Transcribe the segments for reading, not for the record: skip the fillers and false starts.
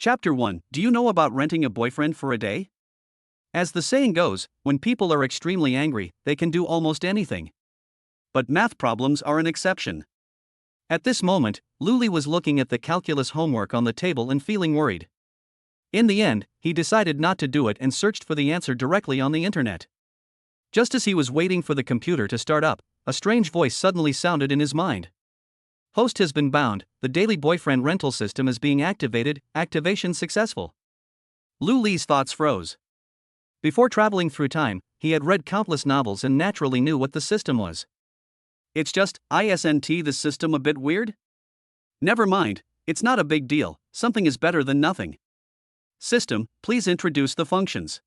Chapter 1. Do you know about renting a boyfriend for a day? As the saying goes, when people are extremely angry, they can do almost anything. But math problems are an exception. At this moment, Luli was looking at the calculus homework on the table and feeling worried. In the end, he decided not to do it and searched for the answer directly on the internet. Just as he was waiting for the computer to start up, a strange voice suddenly sounded in his mind. Host has been bound, the daily boyfriend rental system is being activated, activation successful. Luli's thoughts froze. Before traveling through time, he had read countless novels and naturally knew what the system was. It's just, isn't the system a bit weird? Never mind, it's not a big deal, something is better than nothing. System, please introduce the functions.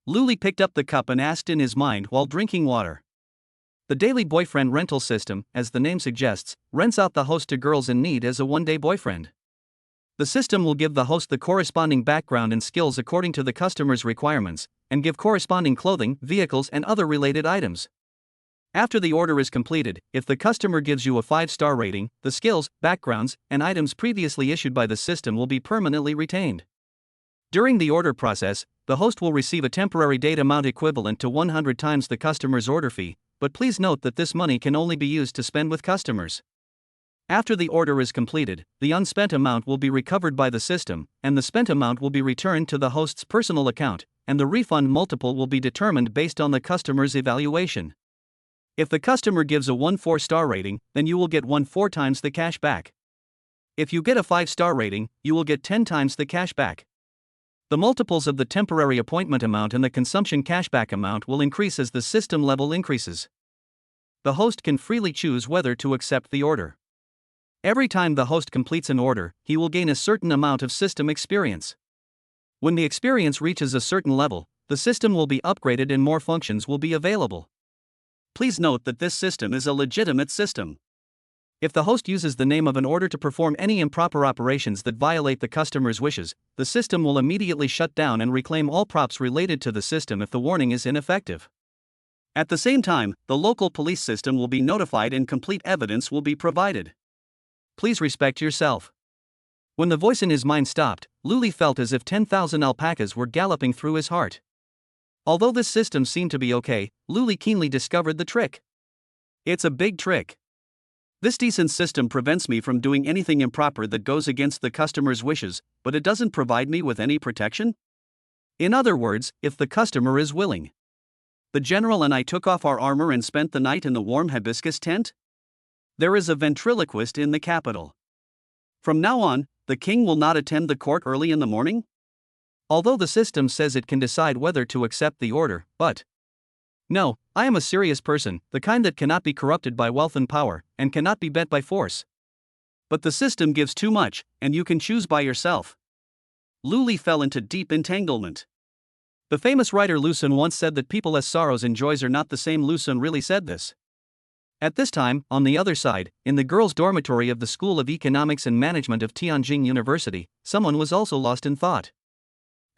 Luli picked up the cup and asked in his mind while drinking water. The daily boyfriend rental system, as the name suggests, rents out the host to girls in need as a one-day boyfriend. The system will give the host the corresponding background and skills according to the customer's requirements, and give corresponding clothing, vehicles, and other related items. After the order is completed, if the customer gives you a 5-star rating, the skills, backgrounds, and items previously issued by the system will be permanently retained. During the order process, the host will receive a temporary date amount equivalent to 100 times the customer's order fee, but please note that this money can only be used to spend with customers. After the order is completed, the unspent amount will be recovered by the system, and the spent amount will be returned to the host's personal account, and the refund multiple will be determined based on the customer's evaluation. If the customer gives a 4-star rating, then you will get 4 times the cash back. If you get a 5-star rating, you will get 10 times the cash back. The multiples of the temporary appointment amount and the consumption cashback amount will increase as the system level increases. The host can freely choose whether to accept the order. Every time the host completes an order, he will gain a certain amount of system experience. When the experience reaches a certain level, the system will be upgraded and more functions will be available. Please note that this system is a legitimate system. If the host uses the name of an order to perform any improper operations that violate the customer's wishes, the system will immediately shut down and reclaim all props related to the system if the warning is ineffective. At the same time, the local police system will be notified and complete evidence will be provided. Please respect yourself. When the voice in his mind stopped, Luli felt as if 10,000 alpacas were galloping through his heart. Although this system seemed to be okay, Luli keenly discovered the trick. It's a big trick. This decent system prevents me from doing anything improper that goes against the customer's wishes, but it doesn't provide me with any protection? In other words, if the customer is willing. The general and I took off our armor and spent the night in the warm hibiscus tent? There is a ventriloquist in the capital. From now on, the king will not attend the court early in the morning? Although the system says it can decide whether to accept the order, but no, I am a serious person, the kind that cannot be corrupted by wealth and power, and cannot be bent by force. But the system gives too much, and you can choose by yourself. Luli fell into deep entanglement. The famous writer Lu Xun once said that people's sorrows and joys are not the same. Lu Xun really said this. At this time, on the other side, in the girls' dormitory of the School of Economics and Management of Tianjin University, someone was also lost in thought.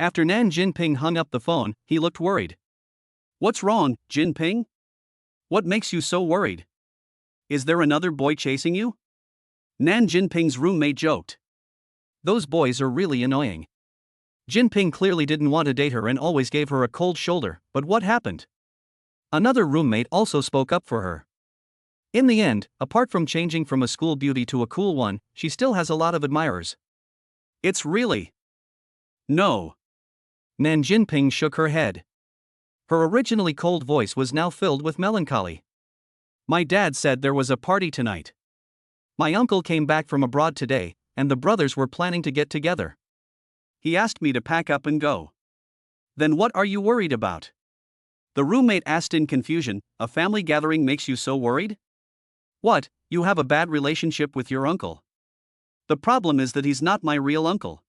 After Nan Jinping hung up the phone, he looked worried. What's wrong, Jinping? What makes you so worried? Is there another boy chasing you? Nan Jinping's roommate joked. Those boys are really annoying. Jinping clearly didn't want to date her and always gave her a cold shoulder, but what happened? Another roommate also spoke up for her. In the end, apart from changing from a school beauty to a cool one, she still has a lot of admirers. It's really... No. Nan Jinping shook her head. Her originally cold voice was now filled with melancholy. My dad said there was a party tonight. My uncle came back from abroad today, and the brothers were planning to get together. He asked me to pack up and go. Then what are you worried about? The roommate asked in confusion. A family gathering makes you so worried? What, you have a bad relationship with your uncle? The problem is that he's not my real uncle.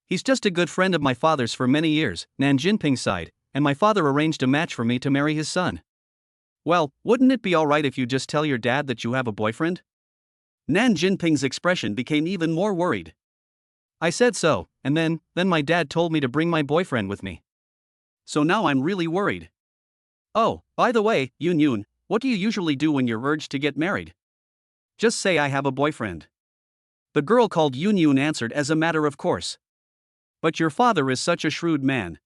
He's just a good friend of my father's for many years, Nan Jinping sighed, and my father arranged a match for me to marry his son. Well, wouldn't it be alright if you just tell your dad that you have a boyfriend? Nan Jinping's expression became even more worried. I said so, and then my dad told me to bring my boyfriend with me. So now I'm really worried. Oh, by the way, Yun, what do you usually do when you're urged to get married? Just say I have a boyfriend. The girl called Yun answered as a matter of course. But your father is such a shrewd man.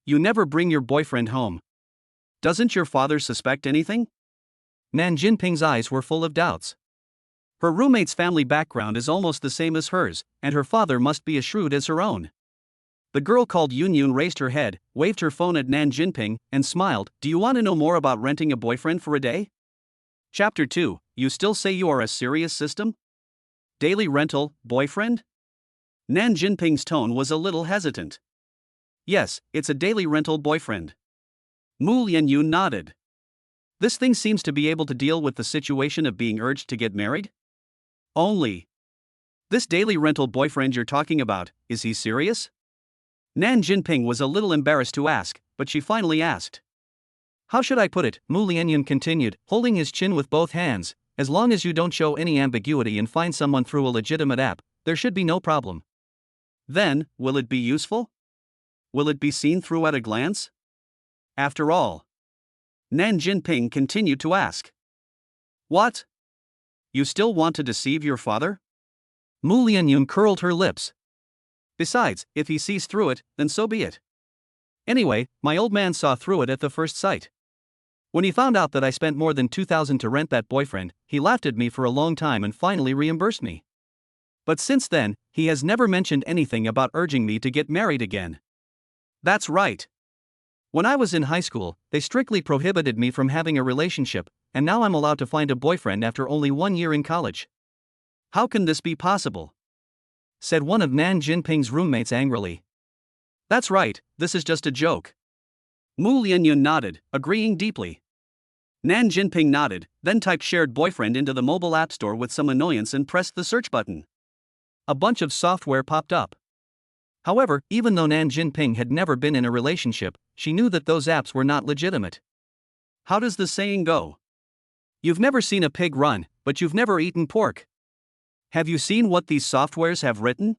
You never bring your boyfriend home. Doesn't your father suspect anything? Nan Jinping's eyes were full of doubts. Her roommate's family background is almost the same as hers, and her father must be as shrewd as her own. The girl called Yun raised her head, waved her phone at Nan Jinping, and smiled. Do you want to know more about renting a boyfriend for a day? Chapter 2. You still say you are a serious system? Daily rental, boyfriend? Nan Jinping's tone was a little hesitant. Yes, it's a daily rental boyfriend. Mu Lianyun nodded. This thing seems to be able to deal with the situation of being urged to get married? Only. This daily rental boyfriend you're talking about, is he serious? Nan Jinping was a little embarrassed to ask, but she finally asked. How should I put it? Mu Lianyun continued, holding his chin with both hands. As long as you don't show any ambiguity and find someone through a legitimate app, there should be no problem. Then, will it be useful? Will it be seen through at a glance? After all. Nan Jinping continued to ask. What? You still want to deceive your father? Mu Lianyun curled her lips. Besides, if he sees through it, then so be it. Anyway, my old man saw through it at the first sight. When he found out that I spent more than 2,000 to rent that boyfriend, he laughed at me for a long time and finally reimbursed me. But since then, he has never mentioned anything about urging me to get married again. That's right. When I was in high school, they strictly prohibited me from having a relationship, and now I'm allowed to find a boyfriend after only 1 year in college. How can this be possible? Said one of Nan Jinping's roommates angrily. That's right, this is just a joke. Mu Lianyun nodded, agreeing deeply. Nan Jinping nodded, then typed shared boyfriend into the mobile app store with some annoyance and pressed the search button. A bunch of software popped up. However, even though Nan Jinping had never been in a relationship, she knew that those apps were not legitimate. How does the saying go? You've never seen a pig run, but you've never eaten pork. Have you seen what these softwares have written?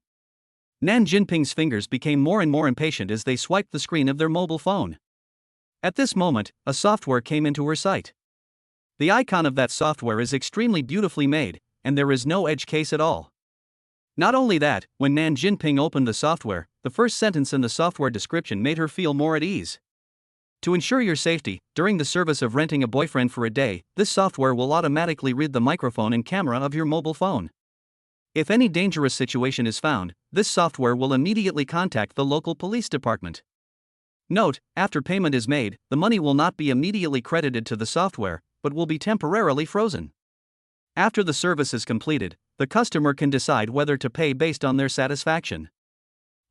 Nan Jinping's fingers became more and more impatient as they swiped the screen of their mobile phone. At this moment, a software came into her sight. The icon of that software is extremely beautifully made, and there is no edge case at all. Not only that, when Nan Jinping opened the software, the first sentence in the software description made her feel more at ease. To ensure your safety, during the service of renting a boyfriend for a day, this software will automatically read the microphone and camera of your mobile phone. If any dangerous situation is found, this software will immediately contact the local police department. Note, after payment is made, the money will not be immediately credited to the software, but will be temporarily frozen. After the service is completed, the customer can decide whether to pay based on their satisfaction.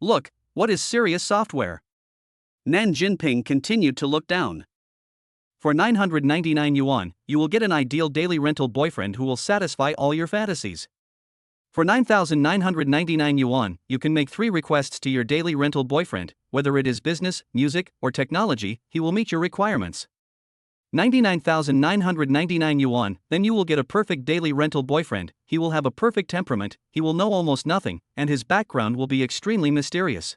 Look, what is serious software? Nan Jinping continued to look down. For 999 yuan, you will get an ideal daily rental boyfriend who will satisfy all your fantasies. For 9,999 yuan, you can make 3 requests to your daily rental boyfriend, whether it is business, music, or technology, he will meet your requirements. 99,999 yuan, then you will get a perfect daily rental boyfriend, he will have a perfect temperament, he will know almost nothing, and his background will be extremely mysterious.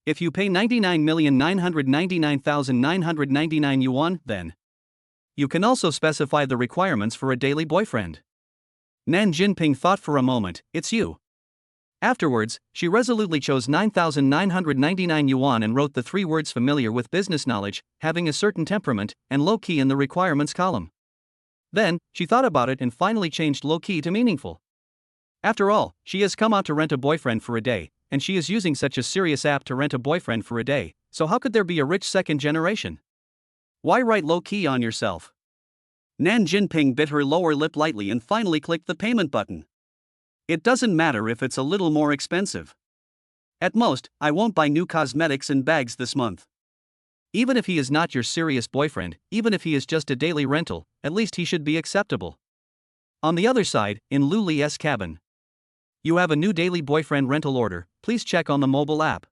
If you pay 99,999,999 yuan, then you can also specify the requirements for a daily boyfriend. Nan Jinping thought for a moment, it's you. Afterwards, she resolutely chose 9,999 yuan and wrote the 3 words familiar with business knowledge, having a certain temperament, and low-key in the requirements column. Then, she thought about it and finally changed low-key to meaningful. After all, she has come out to rent a boyfriend for a day, and she is using such a serious app to rent a boyfriend for a day, so how could there be a rich second generation? Why write low-key on yourself? Nan Jinping bit her lower lip lightly and finally clicked the payment button. It doesn't matter if it's a little more expensive. At most, I won't buy new cosmetics and bags this month. Even if he is not your serious boyfriend, even if he is just a daily rental, at least he should be acceptable. On the other side, in Lu Li's cabin. You have a new daily boyfriend rental order, please check on the mobile app.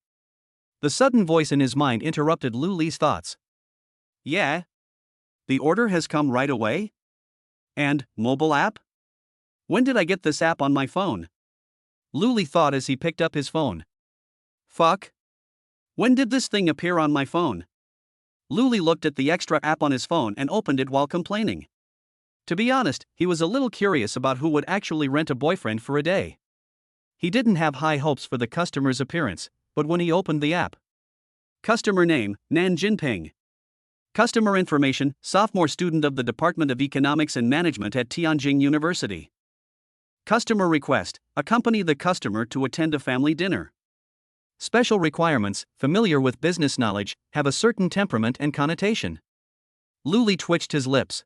The sudden voice in his mind interrupted Lu Li's thoughts. Yeah? The order has come right away? And, mobile app? When did I get this app on my phone? Lu Li thought as he picked up his phone. Fuck. When did this thing appear on my phone? Lu Li looked at the extra app on his phone and opened it while complaining. To be honest, he was a little curious about who would actually rent a boyfriend for a day. He didn't have high hopes for the customer's appearance, but when he opened the app. Customer name, Nan Jinping. Customer information, sophomore student of the Department of Economics and Management at Tianjin University. Customer request, accompany the customer to attend a family dinner. Special requirements, familiar with business knowledge, have a certain temperament and connotation. Luli twitched his lips.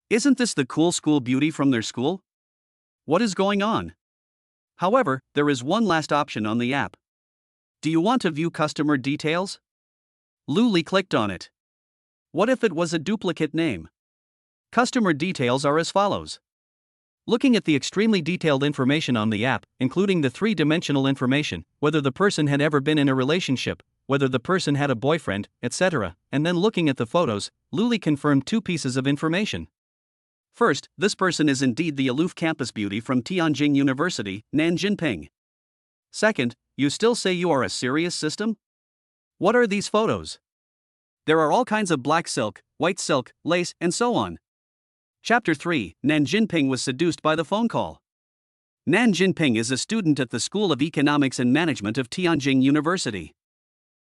Isn't this the cool school beauty from their school? What is going on? However, there is one last option on the app. Do you want to view customer details? Luli clicked on it. What if it was a duplicate name? Customer details are as follows. Looking at the extremely detailed information on the app, including the three-dimensional information, whether the person had ever been in a relationship, whether the person had a boyfriend, etc., and then looking at the photos, Luli confirmed two pieces of information. First, this person is indeed the aloof campus beauty from Tianjin University, Nan Jinping. Second, you still say you are a serious system? What are these photos? There are all kinds of black silk, white silk, lace, and so on. Chapter 3, Nan Jinping was seduced by the phone call. Nan Jinping is a student at the School of Economics and Management of Tianjin University.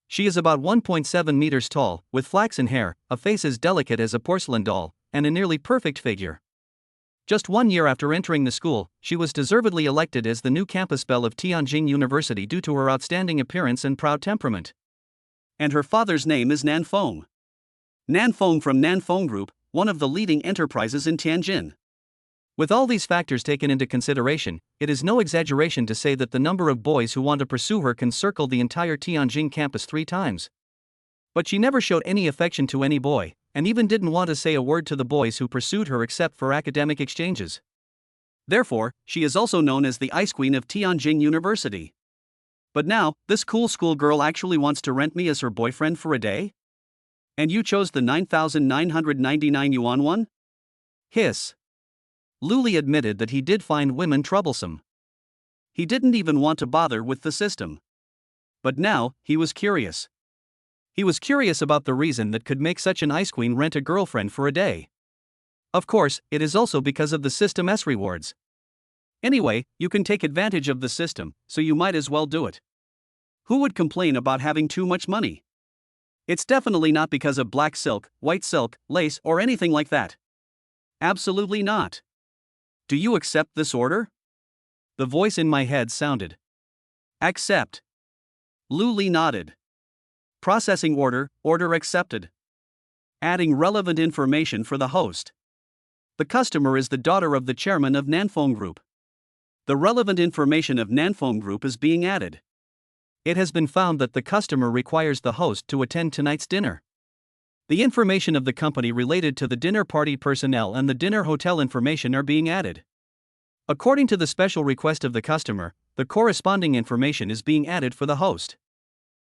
She is about 1.7 meters tall, with flaxen hair, a face as delicate as a porcelain doll, and a nearly perfect figure. Just 1 year after entering the school, she was deservedly elected as the new campus belle of Tianjin University due to her outstanding appearance and proud temperament. And her father's name is Nan Feng. Nan Feng from Nan Feng Group, one of the leading enterprises in Tianjin. With all these factors taken into consideration, it is no exaggeration to say that the number of boys who want to pursue her can circle the entire Tianjin campus 3 times. But she never showed any affection to any boy, and even didn't want to say a word to the boys who pursued her except for academic exchanges. Therefore, she is also known as the Ice Queen of Tianjin University. But now, this cool schoolgirl actually wants to rent me as her boyfriend for a day? And you chose the 9,999 yuan one? Hiss. Luli admitted that he did find women troublesome. He didn't even want to bother with the system. But now, he was curious. He was curious about the reason that could make such an ice queen rent a girlfriend for a day. Of course, it is also because of the system's rewards. Anyway, you can take advantage of the system, so you might as well do it. Who would complain about having too much money? It's definitely not because of black silk, white silk, lace, or anything like that. Absolutely not. Do you accept this order? The voice in my head sounded. Accept. Luli nodded. Processing order accepted. Adding relevant information for the host. The customer is the daughter of the chairman of Nanfeng Group. The relevant information of Nanfeng Group is being added. It has been found that the customer requires the host to attend tonight's dinner. The information of the company related to the dinner party personnel and the dinner hotel information are being added. According to the special request of the customer, the corresponding information is being added for the host.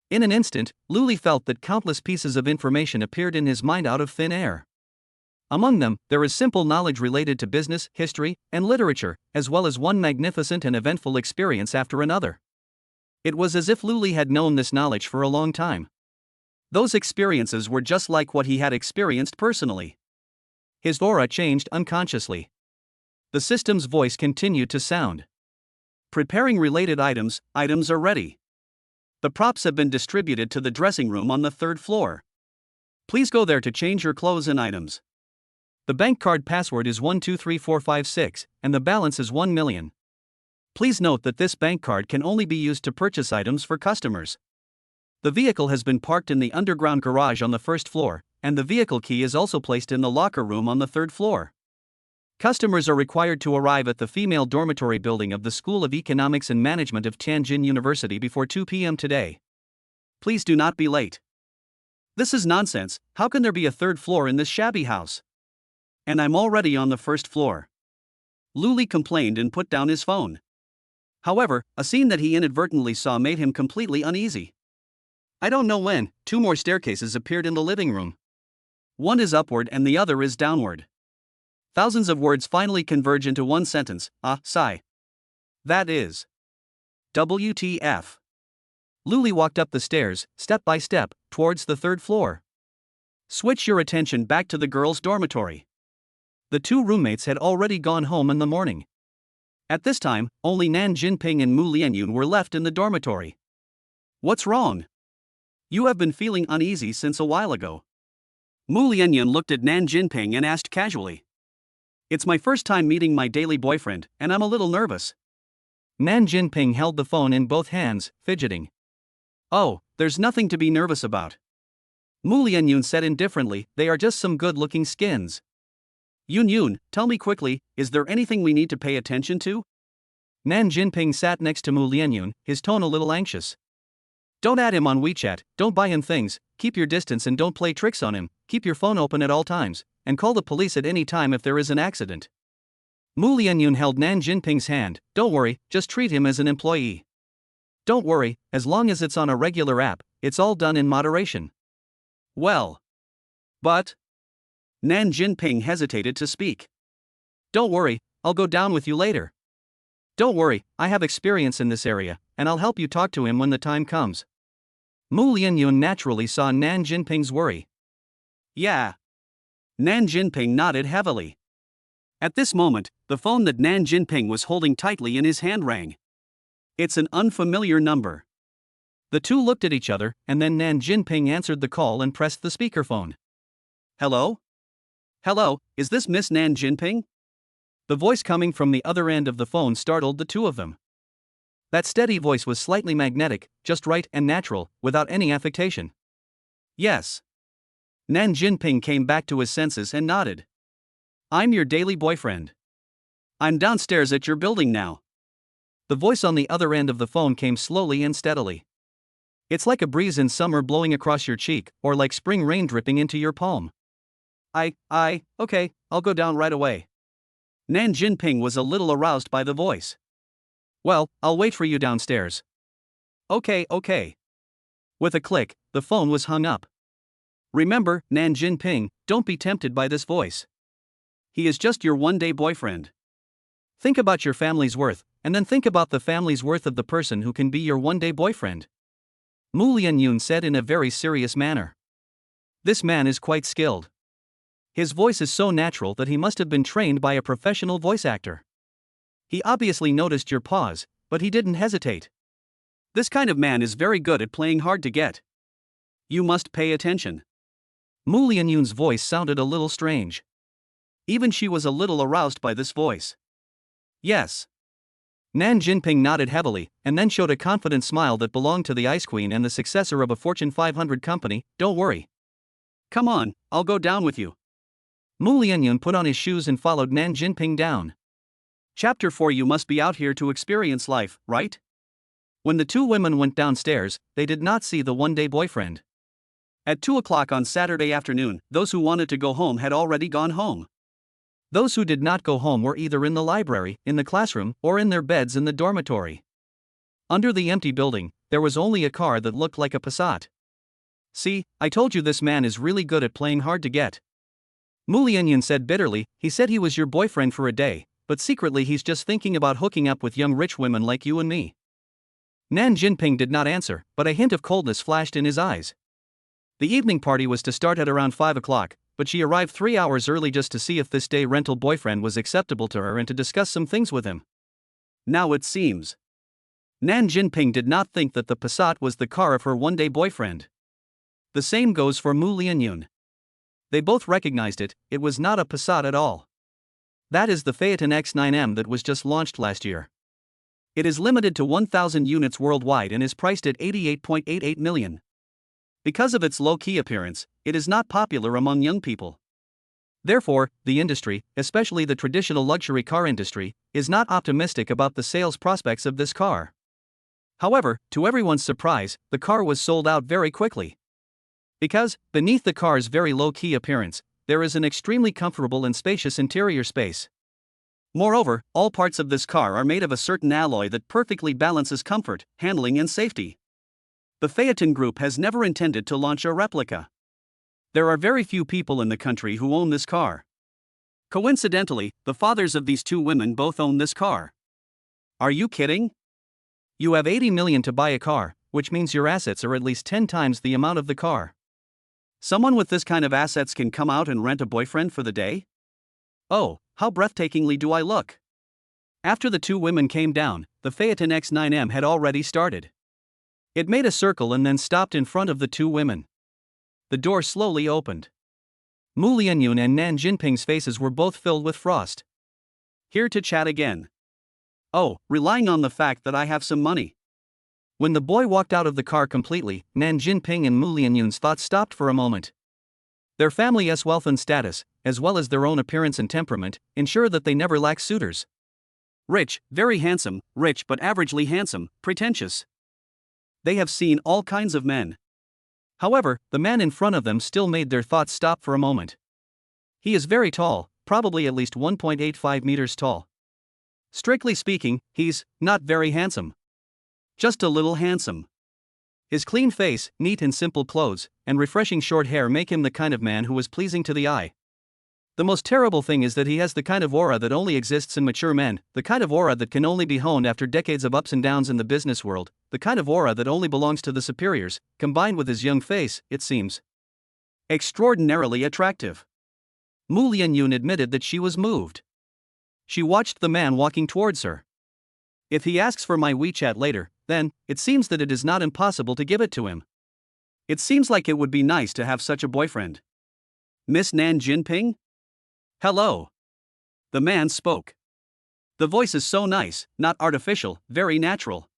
In an instant, Luli felt that countless pieces of information appeared in his mind out of thin air. Among them, there is simple knowledge related to business, history, and literature, as well as one magnificent and eventful experience after another. It was as if Luli had known this knowledge for a long time. Those experiences were just like what he had experienced personally. His aura changed unconsciously. The system's voice continued to sound. Preparing related items are ready. The props have been distributed to the dressing room on the 3rd floor. Please go there to change your clothes and items. The bank card password is 123456, and the balance is 1 million. Please note that this bank card can only be used to purchase items for customers. The vehicle has been parked in the underground garage on the 1st floor, and the vehicle key is also placed in the locker room on the 3rd floor. Customers are required to arrive at the female dormitory building of the School of Economics and Management of Tianjin University before 2 p.m. today. Please do not be late. This is nonsense. How can there be a 3rd floor in this shabby house? And I'm already on the 1st floor. Luli complained and put down his phone. However, a scene that he inadvertently saw made him completely uneasy. I don't know when, 2 more staircases appeared in the living room. One is upward and the other is downward. Thousands of words finally converge into one sentence, sigh. That is. WTF. Luli walked up the stairs, step by step, towards the 3rd floor. Switch your attention back to the girls' dormitory. The 2 roommates had already gone home in the morning. At this time, only Nan Jinping and Mu Lianyun were left in the dormitory. What's wrong? You have been feeling uneasy since a while ago. Mu Lianyun looked at Nan Jinping and asked casually. It's my first time meeting my daily boyfriend, and I'm a little nervous. Nan Jinping held the phone in both hands, fidgeting. Oh, there's nothing to be nervous about. Mu Lianyun said indifferently, they are just some good-looking skins. Yun, tell me quickly, is there anything we need to pay attention to? Nan Jinping sat next to Mu Lianyun, his tone a little anxious. Don't add him on WeChat, don't buy him things, keep your distance and don't play tricks on him, keep your phone open at all times, and call the police at any time if there is an accident. Mu Lianyun held Nan Jinping's hand. Don't worry, just treat him as an employee. Don't worry, as long as it's on a regular app, it's all done in moderation. Well. But. Nan Jinping hesitated to speak. Don't worry, I'll go down with you later. Don't worry, I have experience in this area, and I'll help you talk to him when the time comes. Mu Lianyun naturally saw Nan Jinping's worry. Yeah. Nan Jinping nodded heavily. At this moment, the phone that Nan Jinping was holding tightly in his hand rang. It's an unfamiliar number. The two looked at each other, and then Nan Jinping answered the call and pressed the speakerphone. Hello? Hello, is this Miss Nan Jinping? The voice coming from the other end of the phone startled the two of them. That steady voice was slightly magnetic, just right and natural, without any affectation. Yes. Nan Jinping came back to his senses and nodded. I'm your daily boyfriend. I'm downstairs at your building now. The voice on the other end of the phone came slowly and steadily. It's like a breeze in summer blowing across your cheek, or like spring rain dripping into your palm. Okay, I'll go down right away. Nan Jinping was a little aroused by the voice. Well, I'll wait for you downstairs. Okay. With a click, the phone was hung up. Remember, Nan Jinping, don't be tempted by this voice. He is just your one-day boyfriend. Think about your family's worth, and then think about the family's worth of the person who can be your one-day boyfriend. Mu Lianyun said in a very serious manner. This man is quite skilled. His voice is so natural that he must have been trained by a professional voice actor. He obviously noticed your pause, but he didn't hesitate. This kind of man is very good at playing hard to get. You must pay attention. Mu Lianyun's voice sounded a little strange. Even she was a little aroused by this voice. Yes. Nan Jinping nodded heavily, and then showed a confident smile that belonged to the Ice Queen and the successor of a Fortune 500 company. Don't worry. Come on, I'll go down with you. Mu Lianyun put on his shoes and followed Nan Jinping down. Chapter 4. You must be out here to experience life, right? When the two women went downstairs, they did not see the one-day boyfriend. At 2 o'clock on Saturday afternoon, those who wanted to go home had already gone home. Those who did not go home were either in the library, in the classroom, or in their beds in the dormitory. Under the empty building, there was only a car that looked like a Passat. See, I told you this man is really good at playing hard to get. Mu Lianyun said bitterly. He said he was your boyfriend for a day, but secretly he's just thinking about hooking up with young rich women like you and me. Nan Jinping did not answer, but a hint of coldness flashed in his eyes. The evening party was to start at around 5 o'clock, but she arrived 3 hours early just to see if this day rental boyfriend was acceptable to her and to discuss some things with him. Now it seems. Nan Jinping did not think that the Passat was the car of her one-day boyfriend. The same goes for Mu Lianyun. They both recognized it. It was not a Passat at all. That is the Phaeton X9M that was just launched last year. It is limited to 1,000 units worldwide and is priced at 88.88 million. Because of its low-key appearance, it is not popular among young people. Therefore, the industry, especially the traditional luxury car industry, is not optimistic about the sales prospects of this car. However, to everyone's surprise, the car was sold out very quickly. Because, beneath the car's very low-key appearance, there is an extremely comfortable and spacious interior space. Moreover, all parts of this car are made of a certain alloy that perfectly balances comfort, handling and safety. The Phaeton Group has never intended to launch a replica. There are very few people in the country who own this car. Coincidentally, the fathers of these two women both own this car. Are you kidding? You have 80 million to buy a car, which means your assets are at least 10 times the amount of the car. Someone with this kind of assets can come out and rent a boyfriend for the day? Oh, how breathtakingly do I look? After the two women came down, the Phaeton X9M had already started. It made a circle and then stopped in front of the two women. The door slowly opened. Mu Lianyun and Nan Jinping's faces were both filled with frost. Here to chat again. Oh, relying on the fact that I have some money. When the boy walked out of the car completely, Nan Jinping and Mu Lianyun's thoughts stopped for a moment. Their family's wealth and status, as well as their own appearance and temperament, ensure that they never lack suitors. Rich, very handsome, rich but averagely handsome, pretentious. They have seen all kinds of men. However, the man in front of them still made their thoughts stop for a moment. He is very tall, probably at least 1.85 meters tall. Strictly speaking, he's not very handsome. Just a little handsome. His clean face, neat and simple clothes, and refreshing short hair make him the kind of man who is pleasing to the eye. The most terrible thing is that he has the kind of aura that only exists in mature men, the kind of aura that can only be honed after decades of ups and downs in the business world, the kind of aura that only belongs to the superiors, combined with his young face, it seems extraordinarily attractive. Mu Lianyun admitted that she was moved. She watched the man walking towards her. If he asks for my WeChat later, then, it seems that it is not impossible to give it to him. It seems like it would be nice to have such a boyfriend. Miss Nan Jinping? Hello. The man spoke. The voice is so nice, not artificial, very natural.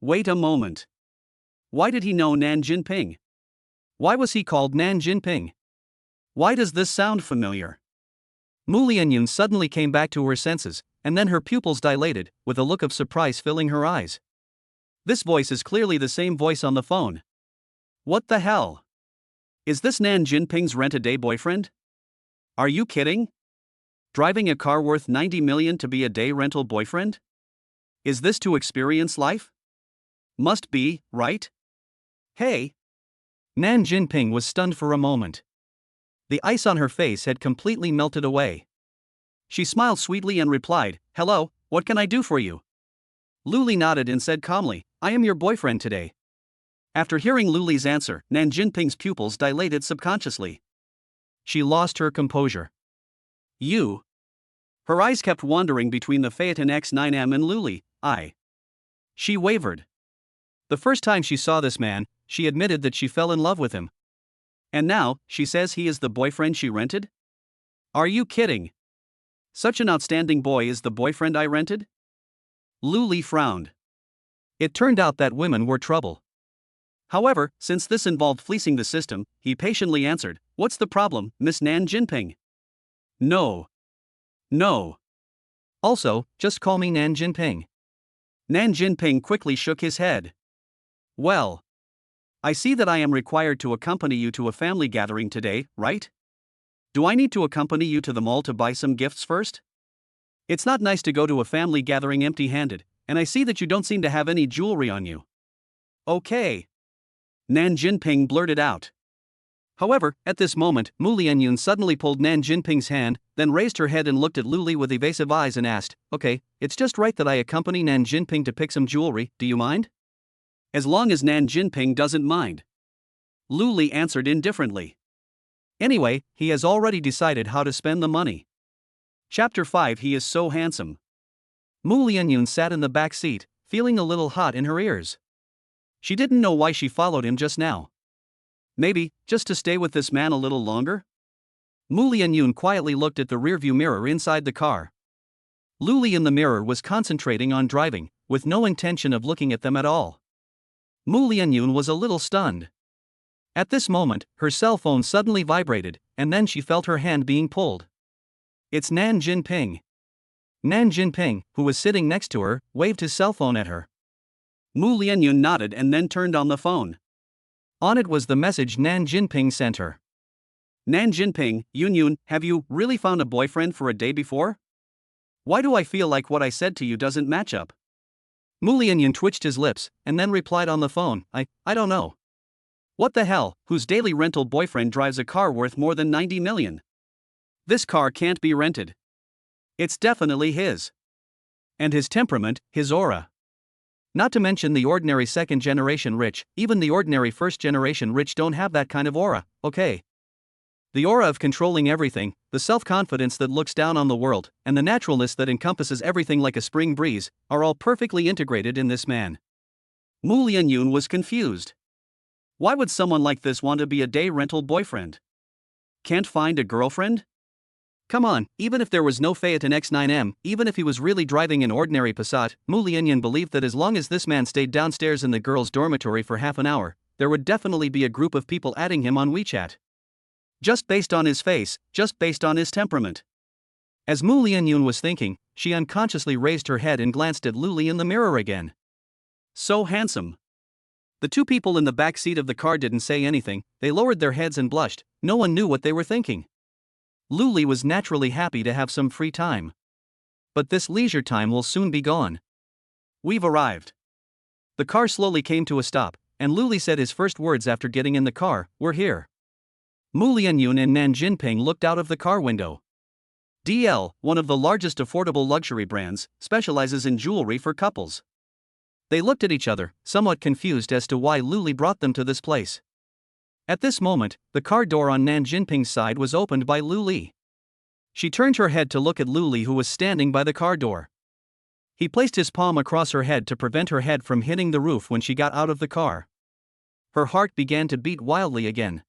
Wait a moment. Why did he know Nan Jinping? Why was he called Nan Jinping? Why does this sound familiar? Mu Lianyun suddenly came back to her senses, and then her pupils dilated, with a look of surprise filling her eyes. This voice is clearly the same voice on the phone. What the hell? Is this Nan Jinping's rent-a-day boyfriend? Are you kidding? Driving a car worth 90 million to be a day rental boyfriend? Is this to experience life? Must be, right? Hey! Nan Jinping was stunned for a moment. The ice on her face had completely melted away. She smiled sweetly and replied, "Hello, what can I do for you?" Luli nodded and said calmly, "I am your boyfriend today." After hearing Luli's answer, Nan Jinping's pupils dilated subconsciously. She lost her composure. You? Her eyes kept wandering between the Phaeton X9M and Luli. She wavered. The first time she saw this man, she admitted that she fell in love with him. And now, she says he is the boyfriend she rented? Are you kidding? Such an outstanding boy is the boyfriend I rented? Luli frowned. It turned out that women were trouble. However, since this involved fleecing the system, he patiently answered, "What's the problem, Miss Nan Jinping?" No. Also, just call me Nan Jinping. Nan Jinping quickly shook his head. Well, I see that I am required to accompany you to a family gathering today, right? Do I need to accompany you to the mall to buy some gifts first? It's not nice to go to a family gathering empty-handed, and I see that you don't seem to have any jewelry on you. Okay. Nan Jinping blurted out. However, at this moment, Mu Lianyun suddenly pulled Nan Jinping's hand, then raised her head and looked at Luli with evasive eyes and asked, "Okay, it's just right that I accompany Nan Jinping to pick some jewelry, do you mind?" As long as Nan Jinping doesn't mind. Luli answered indifferently. Anyway, he has already decided how to spend the money. Chapter 5. He is so handsome. Mu Lianyun sat in the back seat, feeling a little hot in her ears. She didn't know why she followed him just now. Maybe, just to stay with this man a little longer? Mu Lianyun quietly looked at the rearview mirror inside the car. Luli in the mirror was concentrating on driving, with no intention of looking at them at all. Mu Lianyun was a little stunned. At this moment, her cell phone suddenly vibrated, and then she felt her hand being pulled. It's Nan Jinping. Nan Jinping, who was sitting next to her, waved his cell phone at her. Mu Lianyun nodded and then turned on the phone. On it was the message Nan Jinping sent her. Nan Jinping, Yun, have you really found a boyfriend for a day before? Why do I feel like what I said to you doesn't match up? Mu Lianyun twitched his lips, and then replied on the phone, I don't know. What the hell, whose daily rental boyfriend drives a car worth more than 90 million? This car can't be rented. It's definitely his. And his temperament, his aura. Not to mention the ordinary second-generation rich, even the ordinary first-generation rich don't have that kind of aura, okay? The aura of controlling everything, the self-confidence that looks down on the world, and the naturalness that encompasses everything like a spring breeze, are all perfectly integrated in this man. Mu Lianyun was confused. Why would someone like this want to be a day rental boyfriend? Can't find a girlfriend? Come on, even if there was no Phaeton X9M, even if he was really driving an ordinary Passat, Mu Lianyun believed that as long as this man stayed downstairs in the girls' dormitory for half an hour, there would definitely be a group of people adding him on WeChat. Just based on his face, just based on his temperament. As Mu Lianyun was thinking, she unconsciously raised her head and glanced at Luli in the mirror again. So handsome. The two people in the back seat of the car didn't say anything, they lowered their heads and blushed, no one knew what they were thinking. Luli was naturally happy to have some free time. But this leisure time will soon be gone. We've arrived. The car slowly came to a stop, and Luli said his first words after getting in the car, "We're here." Mu Lianyun and Nan Jinping looked out of the car window. DL, one of the largest affordable luxury brands, specializes in jewelry for couples. They looked at each other, somewhat confused as to why Luli brought them to this place. At this moment, the car door on Nan Jinping's side was opened by Luli. She turned her head to look at Luli, who was standing by the car door. He placed his palm across her head to prevent her head from hitting the roof when she got out of the car. Her heart began to beat wildly again.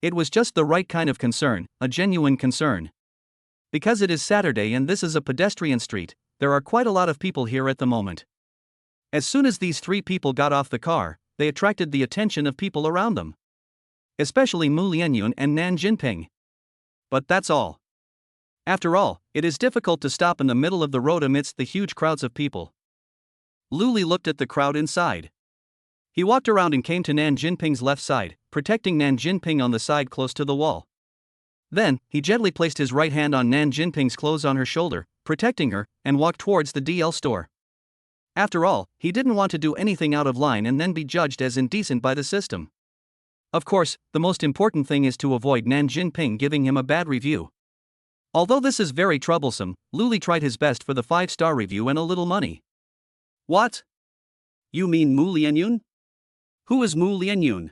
It was just the right kind of concern, a genuine concern. Because it is Saturday and this is a pedestrian street, there are quite a lot of people here at the moment. As soon as these three people got off the car, they attracted the attention of people around them. Especially Mu Lianyun and Nan Jinping. But that's all. After all, it is difficult to stop in the middle of the road amidst the huge crowds of people. Luli looked at the crowd inside. He walked around and came to Nan Jinping's left side, protecting Nan Jinping on the side close to the wall. Then, he gently placed his right hand on Nan Jinping's clothes on her shoulder, protecting her, and walked towards the DL store. After all, he didn't want to do anything out of line and then be judged as indecent by the system. Of course, the most important thing is to avoid Nan Jinping giving him a bad review. Although this is very troublesome, Luli tried his best for the 5-star review and a little money. What? You mean Mu Lianyun? Who is Mu Lianyun?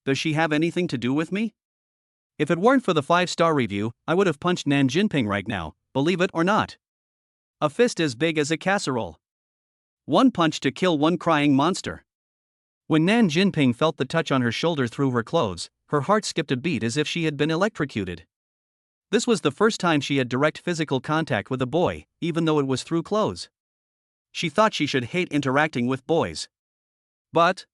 Does she have anything to do with me? If it weren't for the 5-star review, I would have punched Nan Jinping right now, believe it or not. A fist as big as a casserole. One punch to kill one crying monster. When Nan Jinping felt the touch on her shoulder through her clothes, her heart skipped a beat as if she had been electrocuted. This was the first time she had direct physical contact with a boy, even though it was through clothes. She thought she should hate interacting with boys. But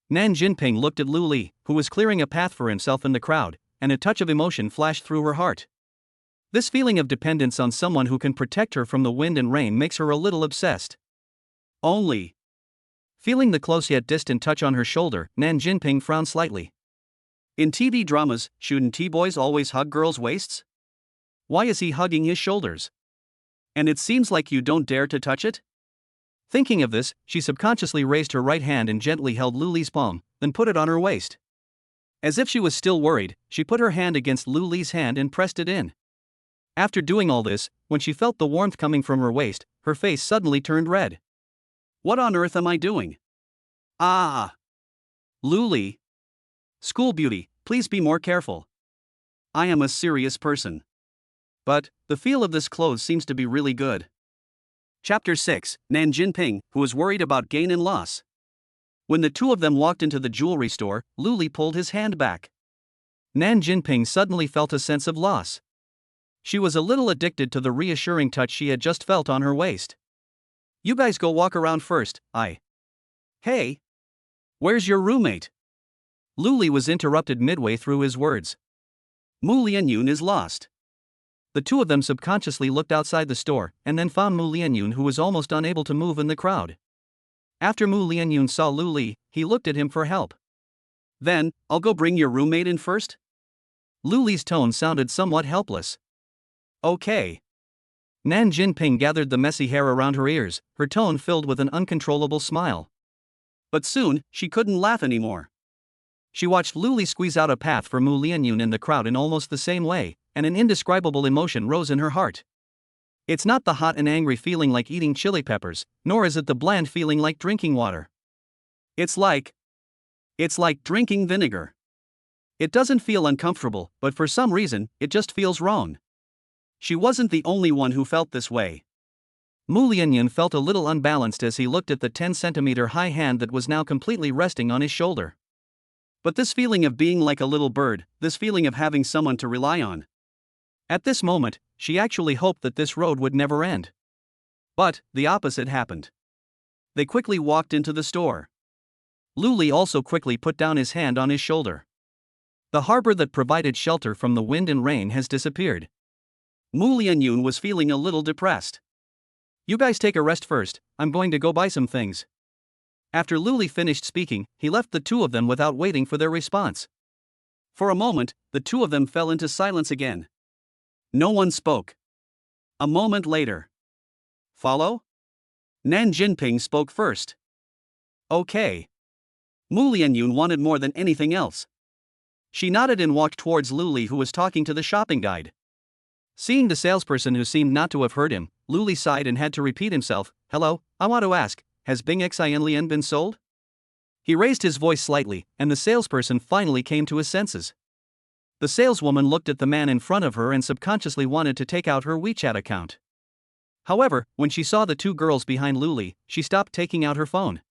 Nan Jinping looked at Luli, who was clearing a path for himself in the crowd, and a touch of emotion flashed through her heart. This feeling of dependence on someone who can protect her from the wind and rain makes her a little obsessed. Only. Feeling the close yet distant touch on her shoulder, Nan Jinping frowned slightly. In TV dramas, shouldn't T-boys always hug girls' waists? Why is he hugging his shoulders? And it seems like you don't dare to touch it? Thinking of this, she subconsciously raised her right hand and gently held Luli's palm, then put it on her waist. As if she was still worried, she put her hand against Luli's hand and pressed it in. After doing all this, when she felt the warmth coming from her waist, her face suddenly turned red. What on earth am I doing? Ah! Luli! School beauty, please be more careful. I am a serious person. But, the feel of this clothes seems to be really good. Chapter 6, Nan Jinping, who is worried about gain and loss. When the two of them walked into the jewelry store, Luli pulled his hand back. Nan Jinping suddenly felt a sense of loss. She was a little addicted to the reassuring touch she had just felt on her waist. You guys go walk around first, Hey! Where's your roommate? Luli was interrupted midway through his words. Mu Lianyun is lost. The two of them subconsciously looked outside the store, and then found Mu Lianyun, who was almost unable to move in the crowd. After Mu Lianyun saw Luli, he looked at him for help. Then, I'll go bring your roommate in first? Luli's tone sounded somewhat helpless. Okay. Nan Jinping gathered the messy hair around her ears, her tone filled with an uncontrollable smile. But soon, she couldn't laugh anymore. She watched Luli squeeze out a path for Mu Lianyun in the crowd in almost the same way, and an indescribable emotion rose in her heart. It's not the hot and angry feeling like eating chili peppers, nor is it the bland feeling like drinking water. It's like drinking vinegar. It doesn't feel uncomfortable, but for some reason, it just feels wrong. She wasn't the only one who felt this way. Mu Lianyun felt a little unbalanced as he looked at the 10-centimeter high hand that was now completely resting on his shoulder. But this feeling of being like a little bird, this feeling of having someone to rely on. At this moment, she actually hoped that this road would never end. But the opposite happened. They quickly walked into the store. Lu Li also quickly put down his hand on his shoulder. The harbor that provided shelter from the wind and rain has disappeared. Mu Lianyun was feeling a little depressed. You guys take a rest first, I'm going to go buy some things. After Lu Li finished speaking, he left the two of them without waiting for their response. For a moment, the two of them fell into silence again. No one spoke. A moment later. Follow? Nan Jinping spoke first. Okay. Mu Lianyun wanted more than anything else. She nodded and walked towards Lu Li, who was talking to the shopping guide. Seeing the salesperson who seemed not to have heard him, Lu Li sighed and had to repeat himself. Hello, I want to ask, has Bing Xianlian been sold? He raised his voice slightly, and the salesperson finally came to his senses. The saleswoman looked at the man in front of her and subconsciously wanted to take out her WeChat account. However, when she saw the two girls behind Lu Li, she stopped taking out her phone.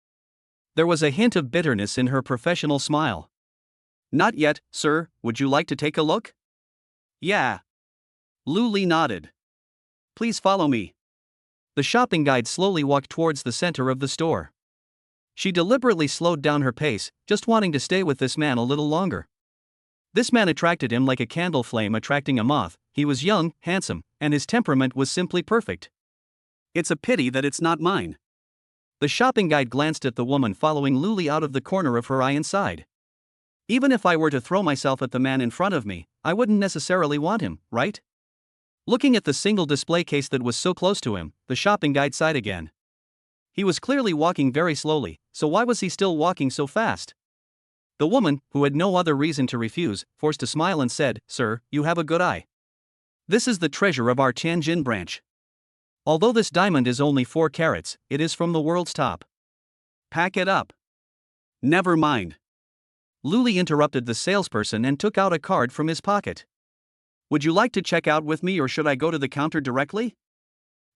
There was a hint of bitterness in her professional smile. Not yet, sir, would you like to take a look? Yeah. Lu Li nodded. Please follow me. The shopping guide slowly walked towards the center of the store. She deliberately slowed down her pace, just wanting to stay with this man a little longer. This man attracted him like a candle flame attracting a moth. He was young, handsome, and his temperament was simply perfect. It's a pity that it's not mine. The shopping guide glanced at the woman following Lu Li out of the corner of her eye and sighed. Even if I were to throw myself at the man in front of me, I wouldn't necessarily want him, right? Looking at the single display case that was so close to him, the shopping guide sighed again. He was clearly walking very slowly, so why was he still walking so fast? The woman, who had no other reason to refuse, forced a smile and said, Sir, you have a good eye. This is the treasure of our Tianjin branch. Although this diamond is only 4 carats, it is from the world's top. Pack it up. Never mind. Lu Li interrupted the salesperson and took out a card from his pocket. Would you like to check out with me or should I go to the counter directly?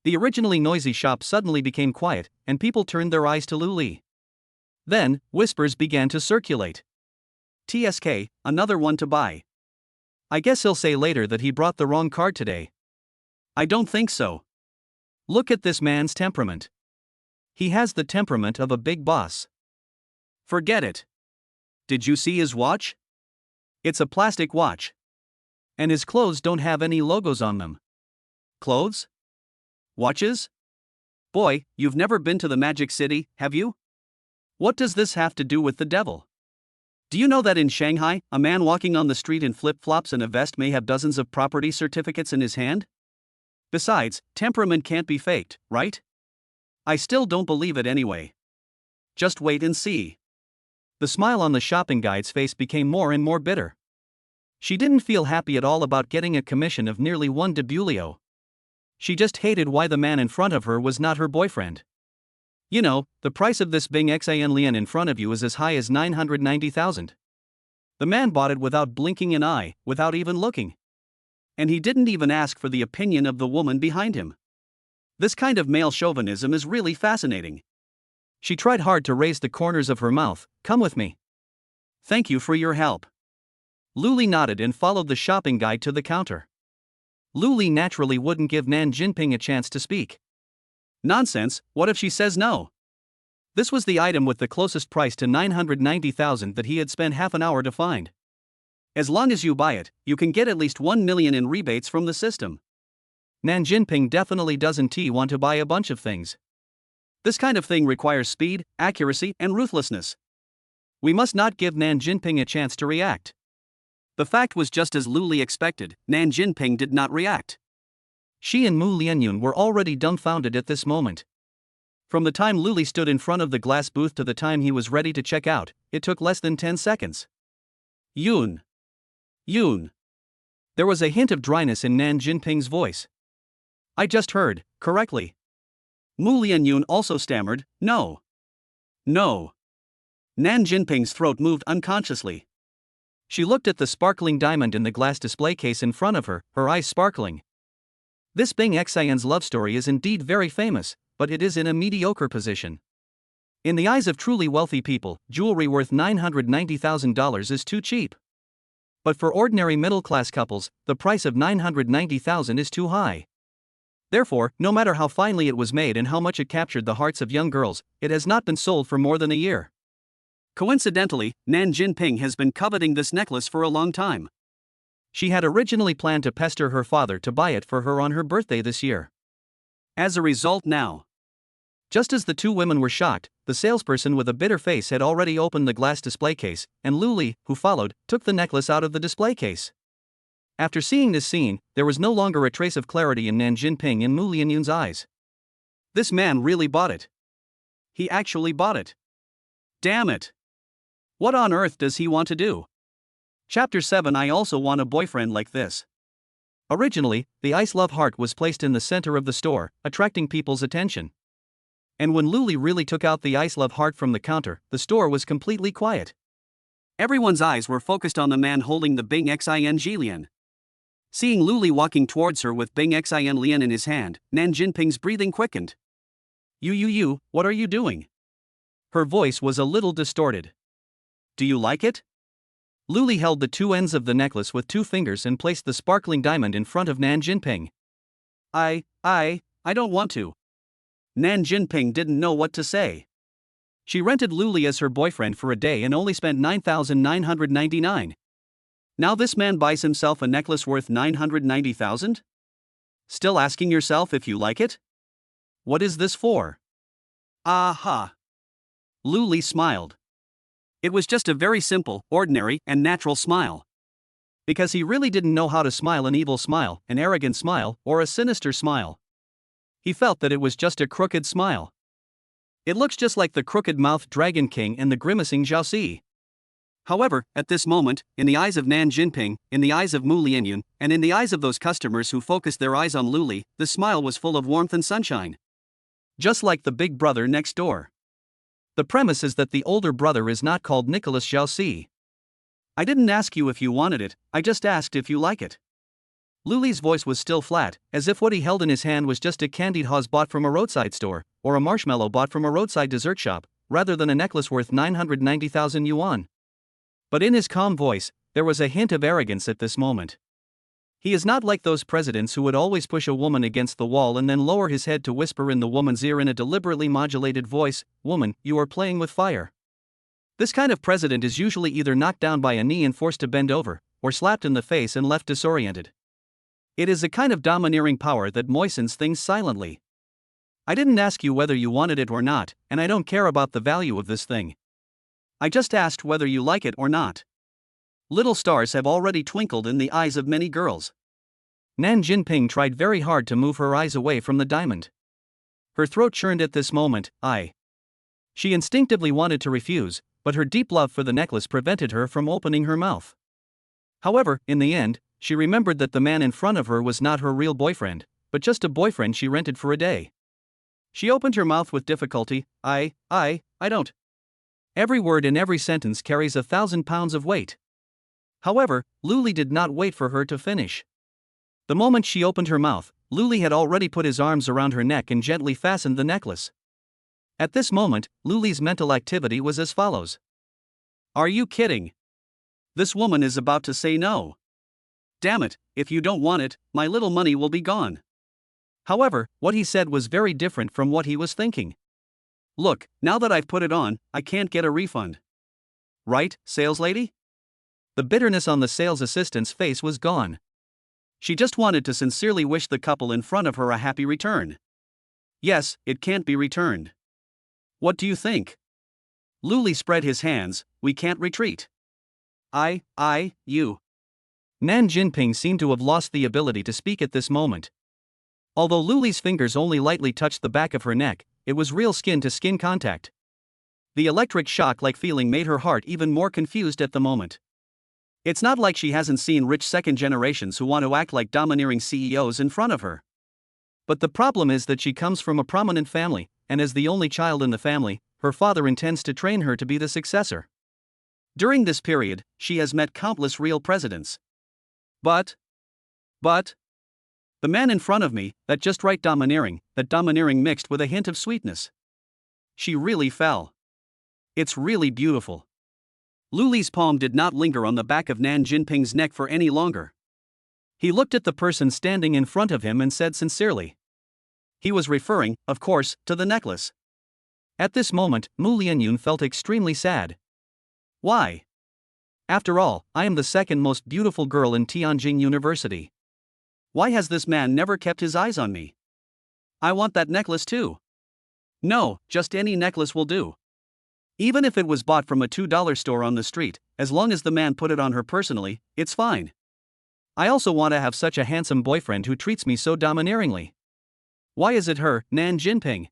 The originally noisy shop suddenly became quiet, and people turned their eyes to Lu Li. Then, whispers began to circulate. TSK, another one to buy. I guess he'll say later that he brought the wrong card today. I don't think so. Look at this man's temperament. He has the temperament of a big boss. Forget it. Did you see his watch? It's a plastic watch. And his clothes don't have any logos on them. Clothes? Watches? Boy, you've never been to the Magic City, have you? What does this have to do with the devil? Do you know that in Shanghai, a man walking on the street in flip-flops and a vest may have dozens of property certificates in his hand? Besides, temperament can't be faked, right? I still don't believe it anyway. Just wait and see. The smile on the shopping guide's face became more and more bitter. She didn't feel happy at all about getting a commission of nearly 1 debulio. She just hated why the man in front of her was not her boyfriend. You know, the price of this Bing Xianlian in front of you is as high as 990,000. The man bought it without blinking an eye, without even looking. And he didn't even ask for the opinion of the woman behind him. This kind of male chauvinism is really fascinating. She tried hard to raise the corners of her mouth. Come with me. Thank you for your help. Lu Li nodded and followed the shopping guide to the counter. Lu Li naturally wouldn't give Nan Jinping a chance to speak. Nonsense, what if she says no? This was the item with the closest price to 990,000 that he had spent half an hour to find. As long as you buy it, you can get at least 1 million in rebates from the system. Nan Jinping definitely doesn't want to buy a bunch of things. This kind of thing requires speed, accuracy, and ruthlessness. We must not give Nan Jinping a chance to react. The fact was just as Lu Li expected, Nan Jinping did not react. She and Mu Lianyun were already dumbfounded at this moment. From the time Lu Li stood in front of the glass booth to the time he was ready to check out, it took less than 10 seconds. Yun. There was a hint of dryness in Nan Jinping's voice. I just heard, correctly. Mu Lianyun also stammered, no. Nan Jinping's throat moved unconsciously. She looked at the sparkling diamond in the glass display case in front of her, her eyes sparkling. This Bing Xian's love story is indeed very famous, but it is in a mediocre position. In the eyes of truly wealthy people, jewelry worth $990,000 is too cheap. But for ordinary middle-class couples, the price of $990,000 is too high. Therefore, no matter how finely it was made and how much it captured the hearts of young girls, it has not been sold for more than a year. Coincidentally, Nan Jinping has been coveting this necklace for a long time. She had originally planned to pester her father to buy it for her on her birthday this year. As a result now, just as the two women were shocked, the salesperson with a bitter face had already opened the glass display case, and Lu Li, who followed, took the necklace out of the display case. After seeing this scene, there was no longer a trace of clarity in Nan Jinping and Mu Lianyun's eyes. This man really bought it. He actually bought it. Damn it. What on earth does he want to do? Chapter 7. I also want a boyfriend like this. Originally, the Ice Love Heart was placed in the center of the store, attracting people's attention. And when Lu Li really took out the Ice Love Heart from the counter, the store was completely quiet. Everyone's eyes were focused on the man holding the Bing Xin Jilian. Seeing Lu Li walking towards her with Bing Xin Lian in his hand, Nan Jinping's breathing quickened. You, what are you doing? Her voice was a little distorted. Do you like it? Lu Li held the two ends of the necklace with two fingers and placed the sparkling diamond in front of Nan Jinping. I don't want to. Nan Jinping didn't know what to say. She rented Lu Li as her boyfriend for a day and only spent $9,999. Now this man buys himself a necklace worth $990,000? Still asking yourself if you like it? What is this for? Aha! Lu Li smiled. It was just a very simple, ordinary, and natural smile. Because he really didn't know how to smile an evil smile, an arrogant smile, or a sinister smile. He felt that it was just a crooked smile. It looks just like the crooked-mouthed Dragon King and the grimacing Zhao. However, at this moment, in the eyes of Nan Jinping, in the eyes of Mu Lianyun, and in the eyes of those customers who focused their eyes on Lu Li, the smile was full of warmth and sunshine. Just like the big brother next door. The premise is that the older brother is not called Nicholas Zhao. I didn't ask you if you wanted it, I just asked if you like it. Lu Li's voice was still flat, as if what he held in his hand was just a candied hose bought from a roadside store, or a marshmallow bought from a roadside dessert shop, rather than a necklace worth 990,000 yuan. But in his calm voice, there was a hint of arrogance at this moment. He is not like those presidents who would always push a woman against the wall and then lower his head to whisper in the woman's ear in a deliberately modulated voice, "Woman, you are playing with fire." This kind of president is usually either knocked down by a knee and forced to bend over, or slapped in the face and left disoriented. It is a kind of domineering power that moistens things silently. I didn't ask you whether you wanted it or not, and I don't care about the value of this thing. I just asked whether you like it or not. Little stars have already twinkled in the eyes of many girls. Nan Jinping tried very hard to move her eyes away from the diamond. Her throat churned at this moment. She instinctively wanted to refuse, but her deep love for the necklace prevented her from opening her mouth. However, in the end, she remembered that the man in front of her was not her real boyfriend, but just a boyfriend she rented for a day. She opened her mouth with difficulty. I don't. Every word in every sentence carries 1,000 pounds of weight. However, Lu Li did not wait for her to finish. The moment she opened her mouth, Lu Li had already put his arms around her neck and gently fastened the necklace. At this moment, Lu Li's mental activity was as follows. Are you kidding? This woman is about to say no. Damn it, if you don't want it, my little money will be gone. However, what he said was very different from what he was thinking. Look, now that I've put it on, I can't get a refund. Right, sales lady? The bitterness on the sales assistant's face was gone. She just wanted to sincerely wish the couple in front of her a happy return. Yes, it can't be returned. What do you think? Lu Li spread his hands. We can't retreat. You. Nan Jinping seemed to have lost the ability to speak at this moment. Although Lu Li's fingers only lightly touched the back of her neck, it was real skin-to-skin contact. The electric shock-like feeling made her heart even more confused at the moment. It's not like she hasn't seen rich second generations who want to act like domineering CEOs in front of her. But the problem is that she comes from a prominent family, and as the only child in the family, her father intends to train her to be the successor. During this period, she has met countless real presidents. But, The man in front of me, that just right domineering, that domineering mixed with a hint of sweetness. She really fell. It's really beautiful. Luli's palm did not linger on the back of Nan Jinping's neck for any longer. He looked at the person standing in front of him and said sincerely. He was referring, of course, to the necklace. At this moment, Mu Lianyun felt extremely sad. Why? After all, I am the second most beautiful girl in Tianjin University. Why has this man never kept his eyes on me? I want that necklace too. No, just any necklace will do. Even if it was bought from a $2 store on the street, as long as the man put it on her personally, it's fine. I also want to have such a handsome boyfriend who treats me so domineeringly. Why is it her, Nan Jinping?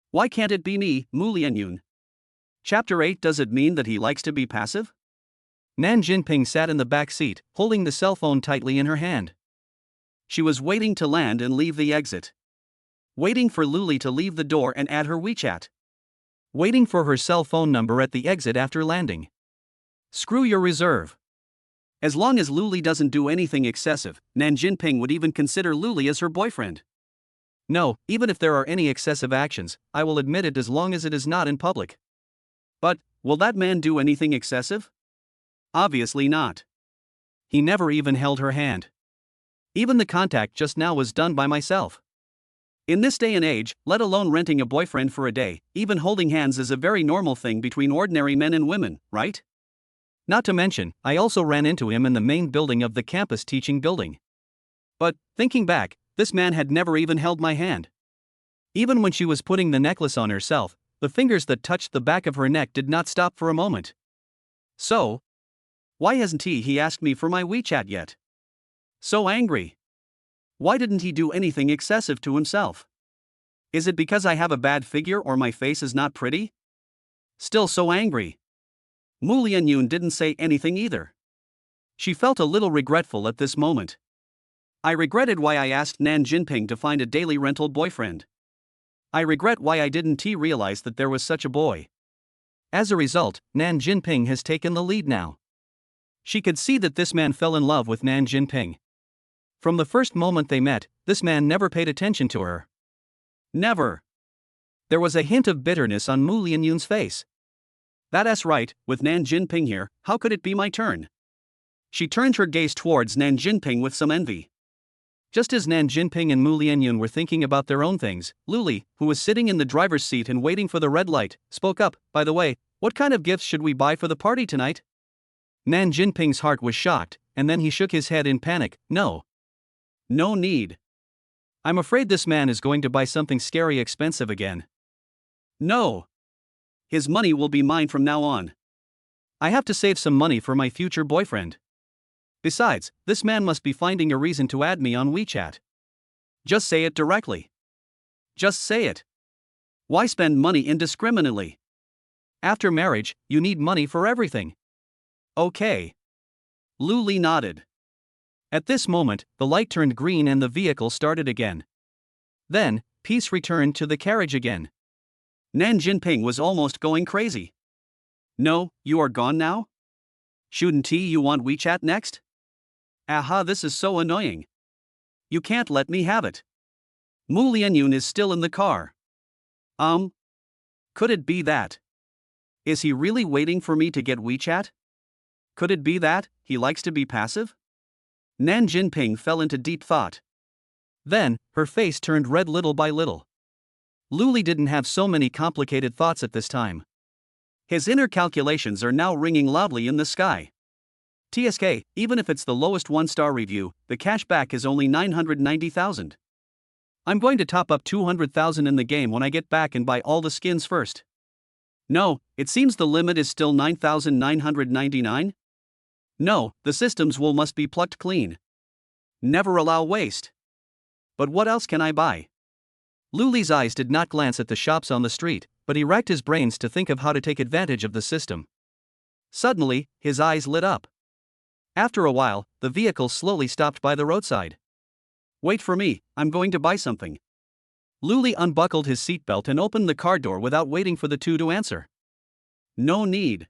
Why can't it be me, Mu Lianyun? Chapter 8. Does it mean that he likes to be passive? Nan Jinping sat in the back seat, holding the cell phone tightly in her hand. She was waiting to land and leave the exit. Waiting for Luli to leave the door and add her WeChat. Waiting for her cell phone number at the exit after landing. Screw your reserve. As long as Luli doesn't do anything excessive, Nan Jinping would even consider Luli as her boyfriend. No, even if there are any excessive actions, I will admit it as long as it is not in public. But, will that man do anything excessive? Obviously not. He never even held her hand. Even the contact just now was done by myself. In this day and age, let alone renting a boyfriend for a day, even holding hands is a very normal thing between ordinary men and women, right? Not to mention, I also ran into him in the main building of the campus teaching building. But, thinking back, this man had never even held my hand. Even when she was putting the necklace on herself, the fingers that touched the back of her neck did not stop for a moment. So, why hasn't he asked me for my WeChat yet? So angry. Why didn't he do anything excessive to himself? Is it because I have a bad figure or my face is not pretty? Still so angry. Mu Lianyun didn't say anything either. She felt a little regretful at this moment. I regretted why I asked Nan Jinping to find a daily rental boyfriend. I regret why I didn't realize that there was such a boy. As a result, Nan Jinping has taken the lead now. She could see that this man fell in love with Nan Jinping. From the first moment they met, this man never paid attention to her. Never. There was a hint of bitterness on Mu Lianyun's face. That's right, with Nan Jinping here, how could it be my turn? She turned her gaze towards Nan Jinping with some envy. Just as Nan Jinping and Mu Lianyun were thinking about their own things, Luli, who was sitting in the driver's seat and waiting for the red light, spoke up. By the way, what kind of gifts should we buy for the party tonight? Nan Jinping's heart was shocked, and then he shook his head in panic. No. No need. I'm afraid this man is going to buy something scary expensive again. No. His money will be mine from now on. I have to save some money for my future boyfriend. Besides, this man must be finding a reason to add me on WeChat. Just say it directly. Just say it. Why spend money indiscriminately? After marriage, you need money for everything. Okay. Luli nodded. At this moment, the light turned green and the vehicle started again. Then, peace returned to the carriage again. Nan Jinping was almost going crazy. No, you are gone now? Shouldn't you want WeChat next? Aha, this is so annoying. You can't let me have it. Mu Lianyun is still in the car. Could it be that? Is he really waiting for me to get WeChat? Could it be that he likes to be passive? Nan Jinping fell into deep thought. Then, her face turned red little by little. Luli didn't have so many complicated thoughts at this time. His inner calculations are now ringing loudly in the sky. TSK, even if it's the lowest 1-star review, the cash back is only 990,000. I'm going to top up 200,000 in the game when I get back and buy all the skins first. No, it seems the limit is still 9,999. No, the systems must be plucked clean. Never allow waste. But what else can I buy? Luli's eyes did not glance at the shops on the street, but he racked his brains to think of how to take advantage of the system. Suddenly, his eyes lit up. After a while, the vehicle slowly stopped by the roadside. Wait for me, I'm going to buy something. Luli unbuckled his seatbelt and opened the car door without waiting for the two to answer. No need.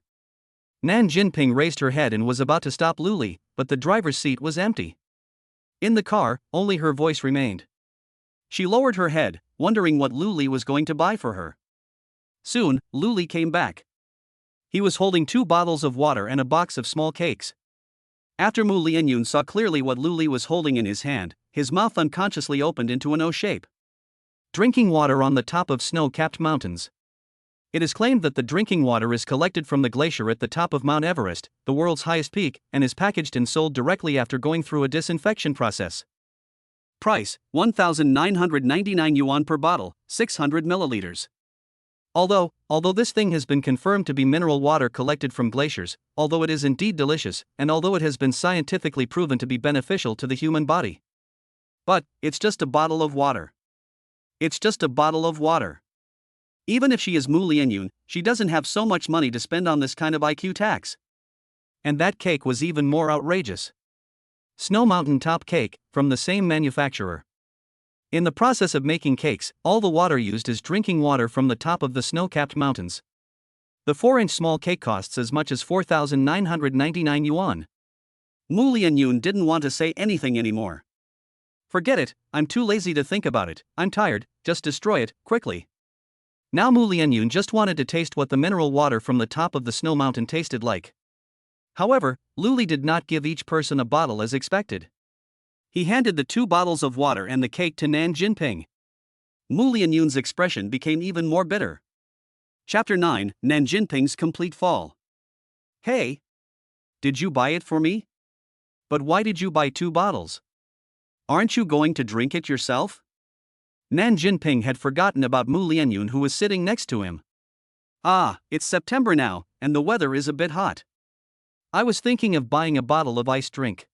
Nan Jinping raised her head and was about to stop Luli, but the driver's seat was empty. In the car, only her voice remained. She lowered her head, wondering what Luli was going to buy for her. Soon, Luli came back. He was holding 2 bottles of water and a box of small cakes. After Mu Lianyun saw clearly what Luli was holding in his hand, his mouth unconsciously opened into an O shape. Drinking water on the top of snow-capped mountains. It is claimed that the drinking water is collected from the glacier at the top of Mount Everest, the world's highest peak, and is packaged and sold directly after going through a disinfection process. Price, 1,999 yuan per bottle, 600 milliliters. Although this thing has been confirmed to be mineral water collected from glaciers, although it is indeed delicious, and although it has been scientifically proven to be beneficial to the human body. But, it's just a bottle of water. It's just a bottle of water. Even if she is Mu Lianyun, she doesn't have so much money to spend on this kind of IQ tax. And that cake was even more outrageous. Snow Mountain Top Cake, from the same manufacturer. In the process of making cakes, all the water used is drinking water from the top of the snow-capped mountains. The 4-inch small cake costs as much as 4,999 yuan. Mu Lianyun didn't want to say anything anymore. Forget it, I'm too lazy to think about it, I'm tired, just destroy it, quickly. Now Mu Lianyun just wanted to taste what the mineral water from the top of the snow mountain tasted like. However, Luli did not give each person a bottle as expected. He handed the 2 bottles of water and the cake to Nan Jinping. Mu Lianyun's expression became even more bitter. Chapter 9, Nan Jinping's Complete Fall. Hey! Did you buy it for me? But why did you buy 2 bottles? Aren't you going to drink it yourself? Nan Jinping had forgotten about Mu Lianyun, who was sitting next to him. Ah, it's September now, and the weather is a bit hot. I was thinking of buying a bottle of iced drink.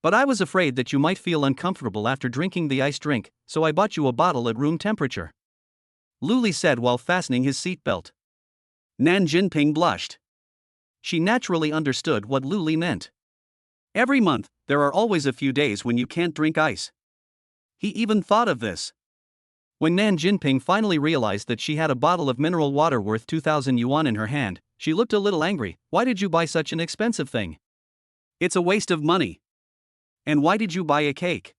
But I was afraid that you might feel uncomfortable after drinking the iced drink, so I bought you a bottle at room temperature. Luli said while fastening his seatbelt. Nan Jinping blushed. She naturally understood what Luli meant. Every month, there are always a few days when you can't drink ice. He even thought of this. When Nan Jinping finally realized that she had a bottle of mineral water worth 2,000 yuan in her hand, she looked a little angry. Why did you buy such an expensive thing? It's a waste of money. And why did you buy a cake?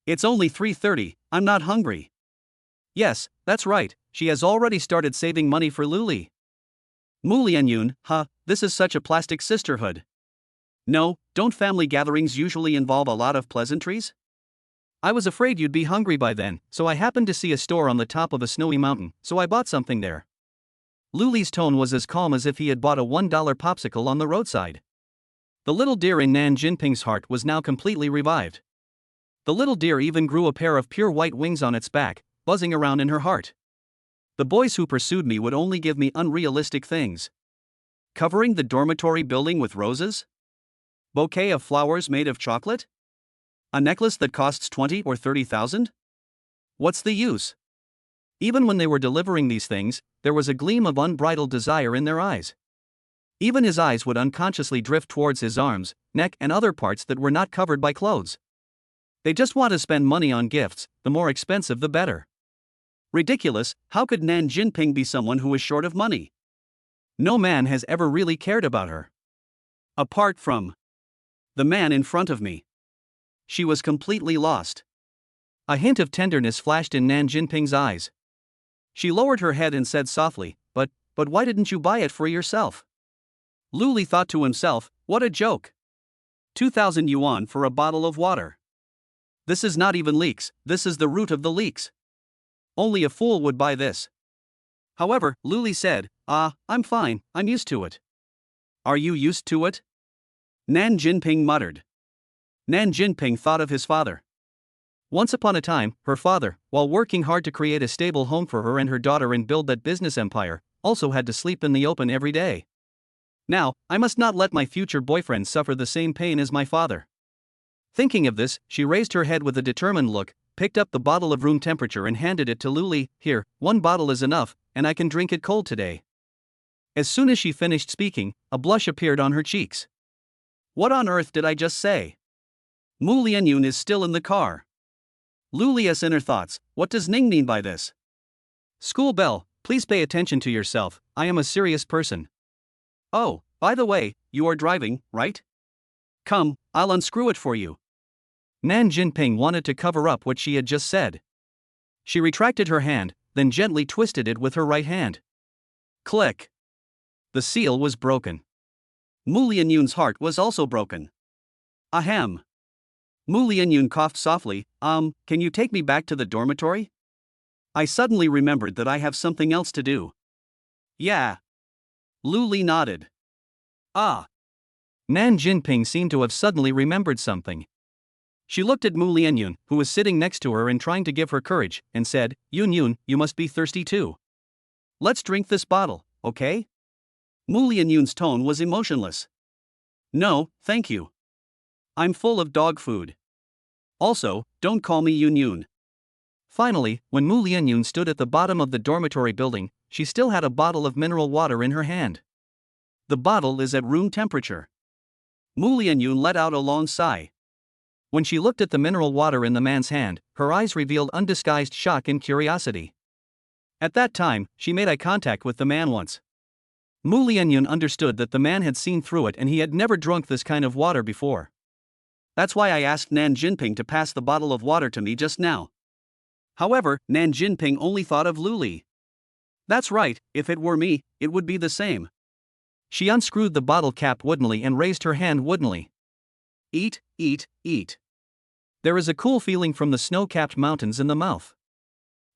It's only 3:30, I'm not hungry. Yes, that's right, she has already started saving money for Luli. Mu Lianyun, this is such a plastic sisterhood. No, don't family gatherings usually involve a lot of pleasantries? I was afraid you'd be hungry by then, so I happened to see a store on the top of a snowy mountain, so I bought something there. Luli's tone was as calm as if he had bought a $1 popsicle on the roadside. The little deer in Nan Jinping's heart was now completely revived. The little deer even grew a pair of pure white wings on its back, buzzing around in her heart. The boys who pursued me would only give me unrealistic things. Covering the dormitory building with roses? Bouquet of flowers made of chocolate? A necklace that costs 20 or 30,000? What's the use? Even when they were delivering these things, there was a gleam of unbridled desire in their eyes. Even his eyes would unconsciously drift towards his arms, neck, and other parts that were not covered by clothes. They just want to spend money on gifts, the more expensive the better. Ridiculous, how could Nan Jinping be someone who is short of money? No man has ever really cared about her. Apart from the man in front of me. She was completely lost. A hint of tenderness flashed in Nan Jinping's eyes. She lowered her head and said softly, But why didn't you buy it for yourself? Luli thought to himself, what a joke. 2,000 yuan for a bottle of water. This is not even leeks, this is the root of the leeks. Only a fool would buy this. However, Luli said, I'm fine, I'm used to it. Are you used to it? Nan Jinping muttered. Nan Jinping thought of his father. Once upon a time, her father, while working hard to create a stable home for her and her daughter and build that business empire, also had to sleep in the open every day. Now, I must not let my future boyfriend suffer the same pain as my father. Thinking of this, she raised her head with a determined look, picked up the bottle of room temperature and handed it to Luli. Here, 1 bottle is enough, and I can drink it cold today. As soon as she finished speaking, a blush appeared on her cheeks. What on earth did I just say? Mu Lianyun is still in the car. Luli is in her thoughts, what does Ning mean by this? School bell, please pay attention to yourself, I am a serious person. Oh, by the way, you are driving, right? Come, I'll unscrew it for you. Nan Jinping wanted to cover up what she had just said. She retracted her hand, then gently twisted it with her right hand. Click. The seal was broken. Mu Lianyun's heart was also broken. Ahem. Mu Lianyun coughed softly. Can you take me back to the dormitory? I suddenly remembered that I have something else to do. Yeah. Lu Li nodded. Ah. Nan Jinping seemed to have suddenly remembered something. She looked at Mu Lianyun, who was sitting next to her and trying to give her courage, and said, Yun, you must be thirsty too. Let's drink this bottle, okay? Mu Lianyun's tone was emotionless. No, thank you. I'm full of dog food. Also, don't call me Yun. Finally, when Mu Lianyun stood at the bottom of the dormitory building, she still had a bottle of mineral water in her hand. The bottle is at room temperature. Mu Lianyun let out a long sigh. When she looked at the mineral water in the man's hand, her eyes revealed undisguised shock and curiosity. At that time, she made eye contact with the man once. Mu Lianyun understood that the man had seen through it and he had never drunk this kind of water before. That's why I asked Nan Jinping to pass the bottle of water to me just now. However, Nan Jinping only thought of Lu Li. That's right, if it were me, it would be the same. She unscrewed the bottle cap woodenly and raised her hand woodenly. Eat, eat, eat. There is a cool feeling from the snow-capped mountains in the mouth.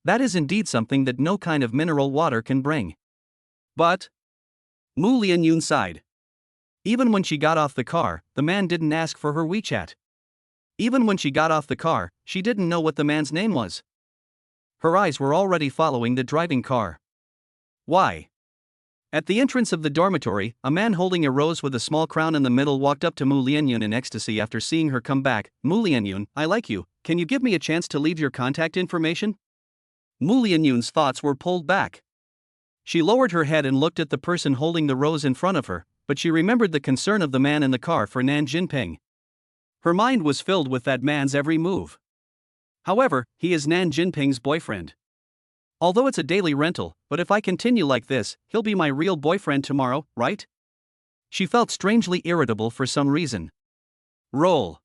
That is indeed something that no kind of mineral water can bring. But Mu Lianyun sighed. Even when she got off the car, the man didn't ask for her WeChat. Even when she got off the car, she didn't know what the man's name was. Her eyes were already following the driving car. Why? At the entrance of the dormitory, a man holding a rose with a small crown in the middle walked up to Mu Lianyun in ecstasy after seeing her come back. Mu Lianyun, I like you, can you give me a chance to leave your contact information? Mu Lianyun's thoughts were pulled back. She lowered her head and looked at the person holding the rose in front of her, but she remembered the concern of the man in the car for Nan Jinping. Her mind was filled with that man's every move. However, he is Nan Jinping's boyfriend. Although it's a daily rental, but if I continue like this, he'll be my real boyfriend tomorrow, right? She felt strangely irritable for some reason. Roll.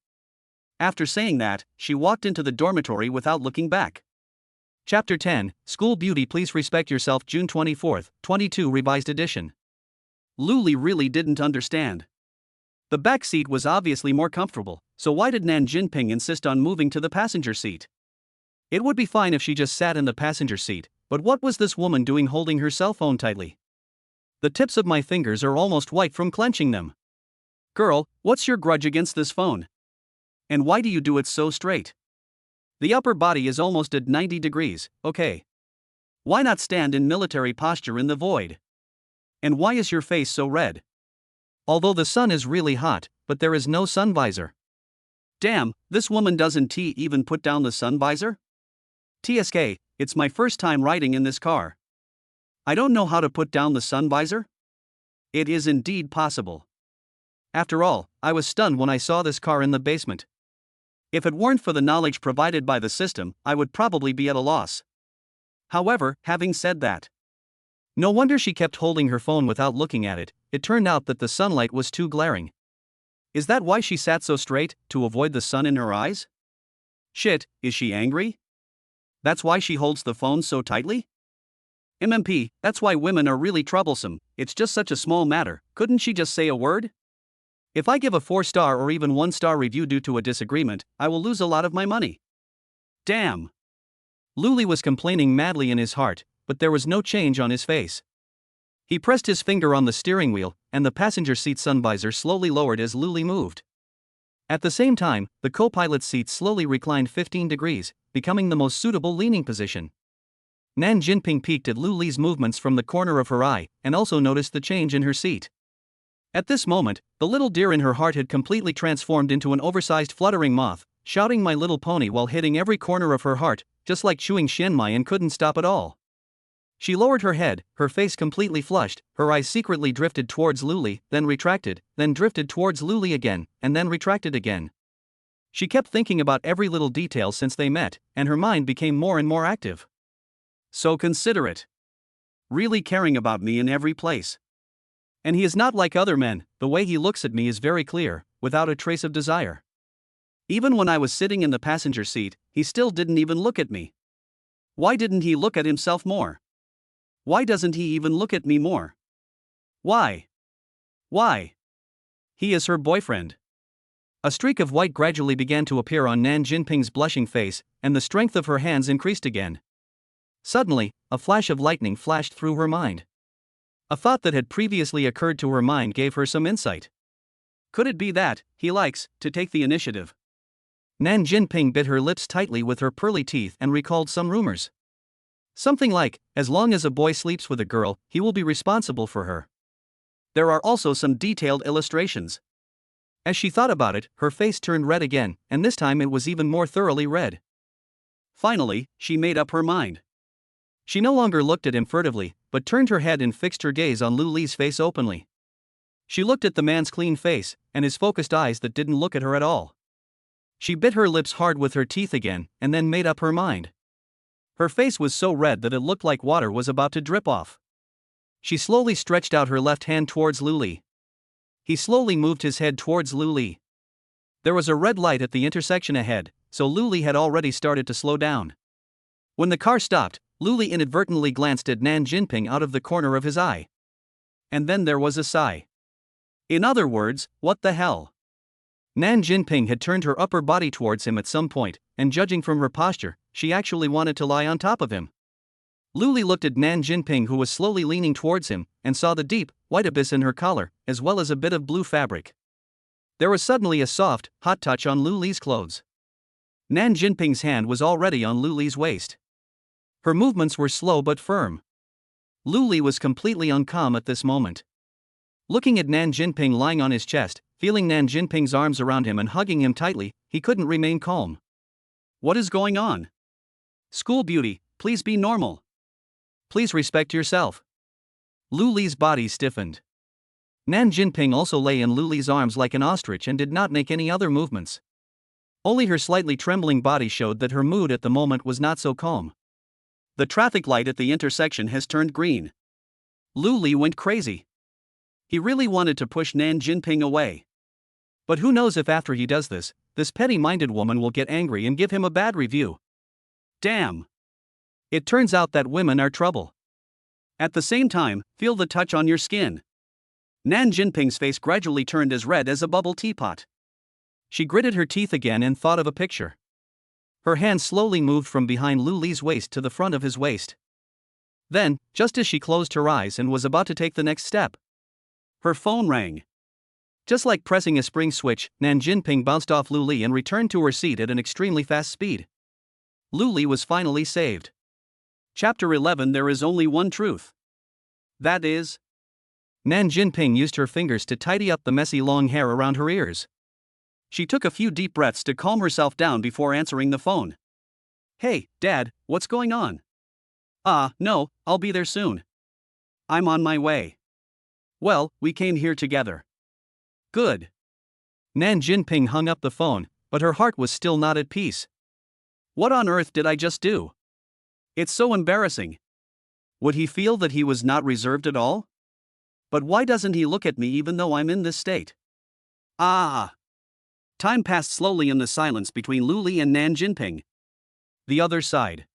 After saying that, she walked into the dormitory without looking back. Chapter 10, School Beauty Please Respect Yourself June 24, 22 Revised Edition. Lu Li really didn't understand. The back seat was obviously more comfortable, so why did Nan Jinping insist on moving to the passenger seat? It would be fine if she just sat in the passenger seat, but what was this woman doing holding her cell phone tightly? The tips of my fingers are almost white from clenching them. Girl, what's your grudge against this phone? And why do you do it so straight? The upper body is almost at 90 degrees, okay. Why not stand in military posture in the void? And why is your face so red? Although the sun is really hot, but there is no sun visor. Damn, this woman doesn't even put down the sun visor? TSK, it's my first time riding in this car. I don't know how to put down the sun visor? It is indeed possible. After all, I was stunned when I saw this car in the basement. If it weren't for the knowledge provided by the system, I would probably be at a loss. However, having said that, no wonder she kept holding her phone without looking at it. It turned out that the sunlight was too glaring. Is that why she sat so straight, to avoid the sun in her eyes? Shit, is she angry? That's why she holds the phone so tightly? MMP, that's why women are really troublesome, it's just such a small matter, couldn't she just say a word? If I give a 4-star or even 1-star review due to a disagreement, I will lose a lot of my money. Damn. Lu Li was complaining madly in his heart, but there was no change on his face. He pressed his finger on the steering wheel, and the passenger seat sun visor slowly lowered as Lu Li moved. At the same time, the co-pilot's seat slowly reclined 15 degrees, becoming the most suitable leaning position. Nan Jinping peeked at Lu Li's movements from the corner of her eye, and also noticed the change in her seat. At this moment, the little deer in her heart had completely transformed into an oversized fluttering moth, shouting "My Little Pony" while hitting every corner of her heart, just like chewing shenmai, and couldn't stop at all. She lowered her head, her face completely flushed, her eyes secretly drifted towards Lu Li, then retracted, then drifted towards Lu Li again, and then retracted again. She kept thinking about every little detail since they met, and her mind became more and more active. So considerate. Really caring about me in every place. And he is not like other men, the way he looks at me is very clear, without a trace of desire. Even when I was sitting in the passenger seat, he still didn't even look at me. Why didn't he look at himself more? Why doesn't he even look at me more? Why? Why? He is her boyfriend. A streak of white gradually began to appear on Nan Jinping's blushing face, and the strength of her hands increased again. Suddenly, a flash of lightning flashed through her mind. A thought that had previously occurred to her mind gave her some insight. Could it be that he likes to take the initiative? Nan Jinping bit her lips tightly with her pearly teeth and recalled some rumors. Something like, as long as a boy sleeps with a girl, he will be responsible for her. There are also some detailed illustrations. As she thought about it, her face turned red again, and this time it was even more thoroughly red. Finally, she made up her mind. She no longer looked at him furtively, but turned her head and fixed her gaze on Lu Li's face openly. She looked at the man's clean face, and his focused eyes that didn't look at her at all. She bit her lips hard with her teeth again, and then made up her mind. Her face was so red that it looked like water was about to drip off. She slowly stretched out her left hand towards Lu Li. He slowly moved his head towards Lu Li. There was a red light at the intersection ahead, so Lu Li had already started to slow down. When the car stopped, Lu Li inadvertently glanced at Nan Jinping out of the corner of his eye. And then there was a sigh. In other words, what the hell? Nan Jinping had turned her upper body towards him at some point, and judging from her posture, she actually wanted to lie on top of him. Lu Li looked at Nan Jinping, who was slowly leaning towards him, and saw the deep, white abyss in her collar, as well as a bit of blue fabric. There was suddenly a soft, hot touch on Lu Li's clothes. Nan Jinping's hand was already on Lu Li's waist. Her movements were slow but firm. Lu Li was completely uncalm at this moment. Looking at Nan Jinping lying on his chest, feeling Nan Jinping's arms around him and hugging him tightly, he couldn't remain calm. What is going on? School beauty, please be normal. Please respect yourself. Lu Li's body stiffened. Nan Jinping also lay in Lu Li's arms like an ostrich and did not make any other movements. Only her slightly trembling body showed that her mood at the moment was not so calm. The traffic light at the intersection has turned green. Lu Li went crazy. He really wanted to push Nan Jinping away. But who knows if after he does this, this petty-minded woman will get angry and give him a bad review. Damn. It turns out that women are trouble. At the same time, feel the touch on your skin. Nan Jinping's face gradually turned as red as a bubble teapot. She gritted her teeth again and thought of a picture. Her hand slowly moved from behind Lu Li's waist to the front of his waist. Then, just as she closed her eyes and was about to take the next step, her phone rang. Just like pressing a spring switch, Nan Jinping bounced off Lu Li and returned to her seat at an extremely fast speed. Lu Li was finally saved. Chapter 11. There is only one truth. That is. Nan Jinping used her fingers to tidy up the messy long hair around her ears. She took a few deep breaths to calm herself down before answering the phone. Hey, Dad, what's going on? No, I'll be there soon. I'm on my way. Well, we came here together. Good. Nan Jinping hung up the phone, but her heart was still not at peace. What on earth did I just do? It's so embarrassing. Would he feel that he was not reserved at all? But why doesn't he look at me even though I'm in this state? Time passed slowly in the silence between Lu Li and Nan Jinping. The other side.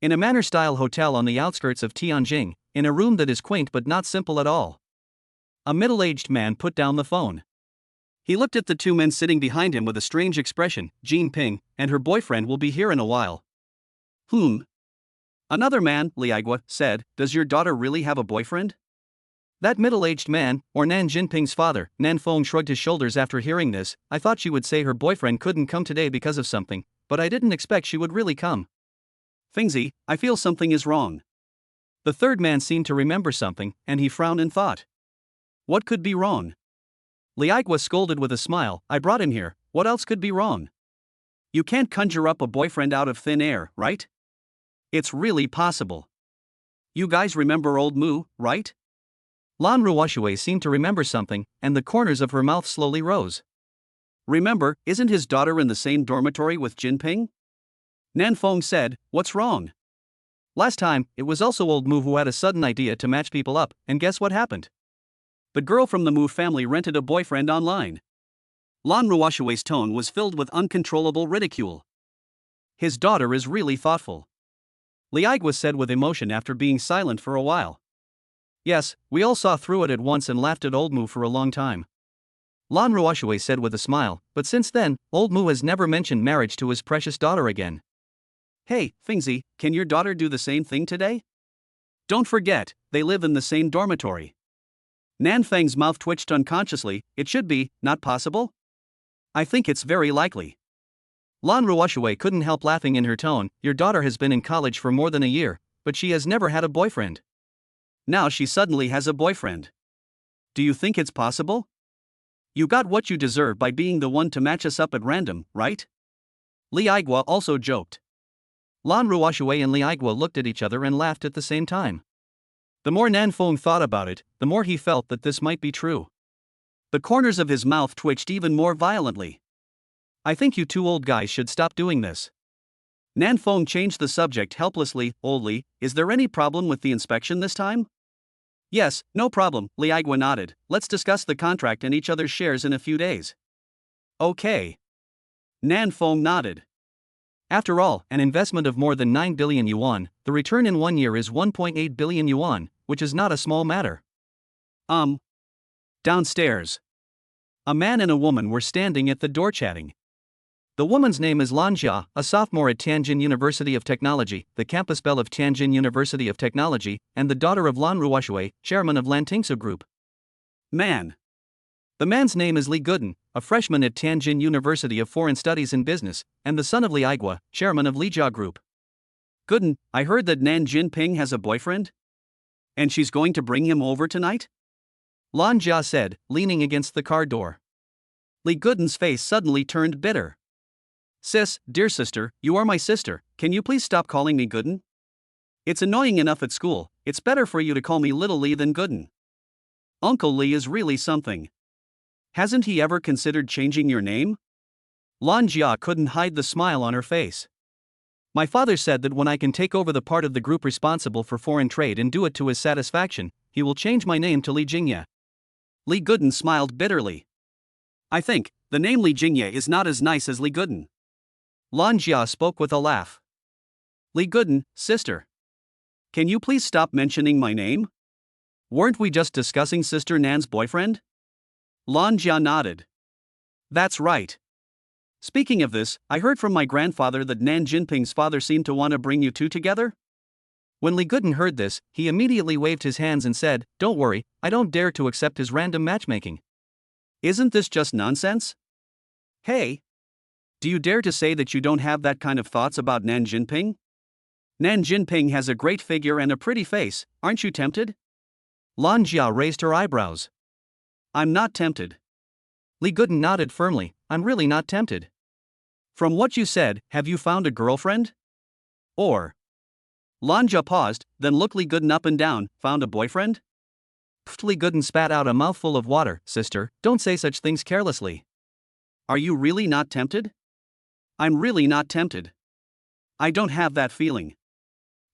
In a manor-style hotel on the outskirts of Tianjin, in a room that is quaint but not simple at all. A middle-aged man put down the phone. He looked at the two men sitting behind him with a strange expression. Jinping and her boyfriend will be here in a while. Another man, Liaigua, said, does your daughter really have a boyfriend? That middle-aged man, or Nan Jinping's father, Nan Feng shrugged his shoulders after hearing this. I thought she would say her boyfriend couldn't come today because of something, but I didn't expect she would really come. Fengzi, I feel something is wrong. The third man seemed to remember something, and he frowned and thought. What could be wrong? Liaigua scolded with a smile, I brought him here, what else could be wrong? You can't conjure up a boyfriend out of thin air, right? It's really possible. You guys remember old Mu, right? Lan Ruoxue seemed to remember something, and the corners of her mouth slowly rose. Remember, isn't his daughter in the same dormitory with Jinping? Nan Feng said, what's wrong? Last time, it was also old Mu who had a sudden idea to match people up, and guess what happened? The girl from the Mu family rented a boyfriend online. Lan Ruoshue's tone was filled with uncontrollable ridicule. His daughter is really thoughtful, Li Aigwa said with emotion after being silent for a while. Yes, we all saw through it at once and laughed at Old Mu for a long time. Lan Ruoshue said with a smile, but since then, Old Mu has never mentioned marriage to his precious daughter again. Hey, Fingzi, can your daughter do the same thing today? Don't forget, they live in the same dormitory. Nan Feng's mouth twitched unconsciously. It should be, not possible? I think it's very likely. Lan Ruoshue couldn't help laughing in her tone. Your daughter has been in college for more than a year, but she has never had a boyfriend. Now she suddenly has a boyfriend. Do you think it's possible? You got what you deserve by being the one to match us up at random, right? Li Aigwa also joked. Lan Ruoshue and Li Aigwa looked at each other and laughed at the same time. The more Nan Feng thought about it, the more he felt that this might be true. The corners of his mouth twitched even more violently. I think you two old guys should stop doing this. Nan Feng changed the subject helplessly. Oldly, is there any problem with the inspection this time? Yes, no problem, Li Aigwa nodded. Let's discuss the contract and each other's shares in a few days. Okay. Nan Feng nodded. After all, an investment of more than 9 billion yuan, the return in 1 year is 1.8 billion yuan, which is not a small matter. Downstairs. A man and a woman were standing at the door chatting. The woman's name is Lan Jia, a sophomore at Tianjin University of Technology, the campus belle of Tianjin University of Technology, and the daughter of Lan Ruoshue, chairman of Lantingsu Group. Man. The man's name is Li Guden, a freshman at Tianjin University of Foreign Studies and Business, and the son of Li Aigwa, chairman of Lijia Group. Guden, I heard that Nan Jinping has a boyfriend? And she's going to bring him over tonight? Lan Jia said, leaning against the car door. Li Guden's face suddenly turned bitter. Sis, dear sister, you are my sister, can you please stop calling me Guden? It's annoying enough at school, it's better for you to call me Little Li than Guden. Uncle Li is really something. Hasn't he ever considered changing your name? Lan Jia couldn't hide the smile on her face. My father said that when I can take over the part of the group responsible for foreign trade and do it to his satisfaction, he will change my name to Li Jingye. Li Guden smiled bitterly. I think, the name Li Jingye is not as nice as Li Guden. Lan Jia spoke with a laugh. Li Guden, sister. Can you please stop mentioning my name? Weren't we just discussing Sister Nan's boyfriend? Lan Jia nodded. That's right. Speaking of this, I heard from my grandfather that Nan Jinping's father seemed to want to bring you two together. When Li Guden heard this, he immediately waved his hands and said, Don't worry, I don't dare to accept his random matchmaking. Isn't this just nonsense? Hey! Do you dare to say that you don't have that kind of thoughts about Nan Jinping? Nan Jinping has a great figure and a pretty face, aren't you tempted? Lan Jia raised her eyebrows. I'm not tempted. Li Guden nodded firmly, I'm really not tempted. From what you said, have you found a girlfriend? Or? Lan Jia paused, then looked Li Guden up and down, found a boyfriend? Li Guden spat out a mouthful of water. Sister, don't say such things carelessly. Are you really not tempted? I'm really not tempted. I don't have that feeling.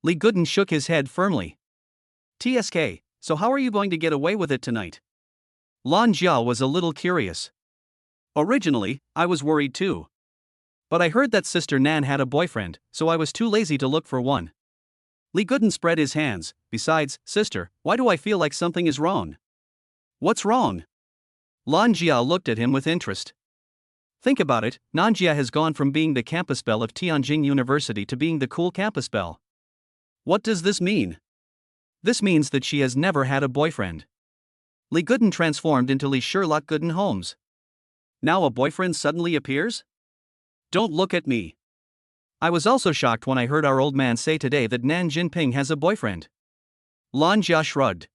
Li Guden shook his head firmly. TSK, so how are you going to get away with it tonight? Lan Jia was a little curious. Originally, I was worried too. But I heard that Sister Nan had a boyfriend, so I was too lazy to look for one. Li Guden spread his hands. Besides, sister, why do I feel like something is wrong? What's wrong? Lan Jia looked at him with interest. Think about it, Nan Jia has gone from being the campus belle of Tianjin University to being the cool campus belle. What does this mean? This means that she has never had a boyfriend. Li Guden transformed into Li Sherlock Guden Holmes. Now a boyfriend suddenly appears? Don't look at me. I was also shocked when I heard our old man say today that Nan Jinping has a boyfriend. Lan Jia shrugged.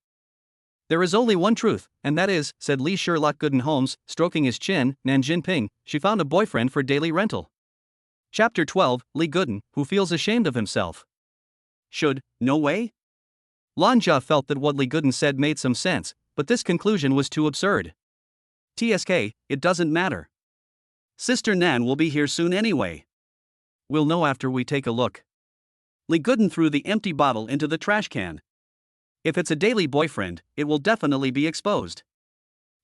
There is only one truth, and that is, said Li Sherlock Guden Holmes, stroking his chin, Nan Jinping, she found a boyfriend for daily rental. Chapter 12, Li Guden, who feels ashamed of himself. No way? Lan Jia felt that what Li Guden said made some sense, but this conclusion was too absurd. TSK, it doesn't matter. Sister Nan will be here soon anyway. We'll know after we take a look. Li Guden threw the empty bottle into the trash can. If it's a daily boyfriend, it will definitely be exposed.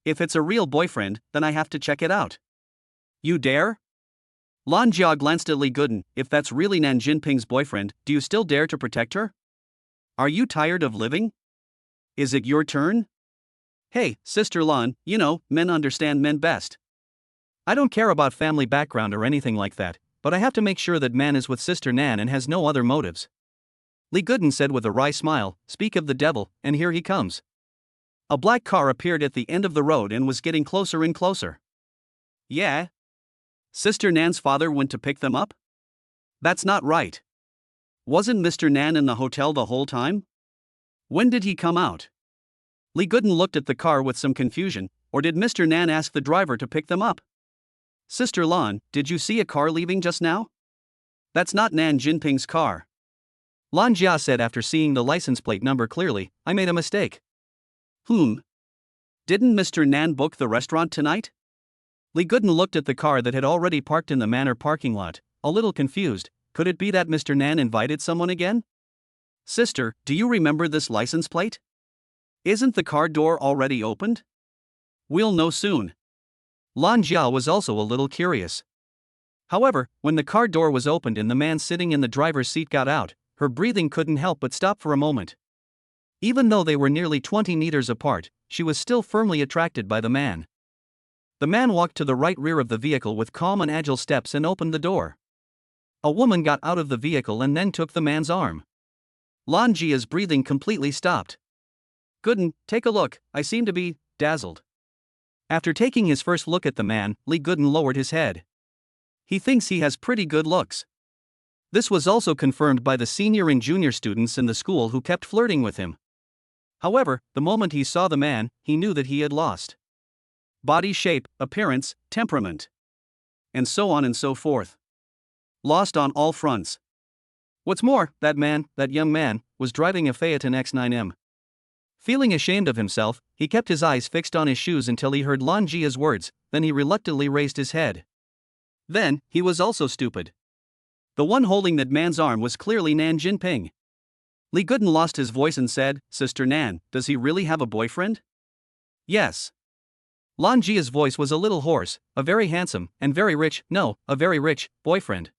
If it's a real boyfriend, then I have to check it out. You dare? Lan Jia glanced at Li Guden. If that's really Nan Jinping's boyfriend, do you still dare to protect her? Are you tired of living? Is it your turn? Hey, Sister Lan, you know, men understand men best. I don't care about family background or anything like that, but I have to make sure that man is with Sister Nan and has no other motives. Li Guden said with a wry smile, speak of the devil, and here he comes. A black car appeared at the end of the road and was getting closer and closer. Yeah? Sister Nan's father went to pick them up? That's not right. Wasn't Mr. Nan in the hotel the whole time? When did he come out? Li Guden looked at the car with some confusion, or did Mr. Nan ask the driver to pick them up? Sister Lan, did you see a car leaving just now? That's not Nan Jinping's car. Lan Jia said after seeing the license plate number clearly, I made a mistake. Didn't Mr. Nan book the restaurant tonight? Li Guden looked at the car that had already parked in the manor parking lot, a little confused. Could it be that Mr. Nan invited someone again? Sister, do you remember this license plate? Isn't the car door already opened? We'll know soon. Lan Jia was also a little curious. However, when the car door was opened and the man sitting in the driver's seat got out, her breathing couldn't help but stop for a moment. Even though they were nearly 20 meters apart, she was still firmly attracted by the man. The man walked to the right rear of the vehicle with calm and agile steps and opened the door. A woman got out of the vehicle and then took the man's arm. Lan Jia's breathing completely stopped. Guden, take a look, I seem to be dazzled. After taking his first look at the man, Li Guden lowered his head. He thinks he has pretty good looks. This was also confirmed by the senior and junior students in the school who kept flirting with him. However, the moment he saw the man, he knew that he had lost. Body shape, appearance, temperament, and so on and so forth. Lost on all fronts. What's more, that young man, was driving a Phaeton X9M. Feeling ashamed of himself, he kept his eyes fixed on his shoes until he heard Lan Jia's words, then he reluctantly raised his head. Then, he was also stupid. The one holding that man's arm was clearly Nan Jinping. Li Guden lost his voice and said, Sister Nan, does he really have a boyfriend? Yes. Lan Jia's voice was a little hoarse, a very handsome, and very rich, a very rich, boyfriend.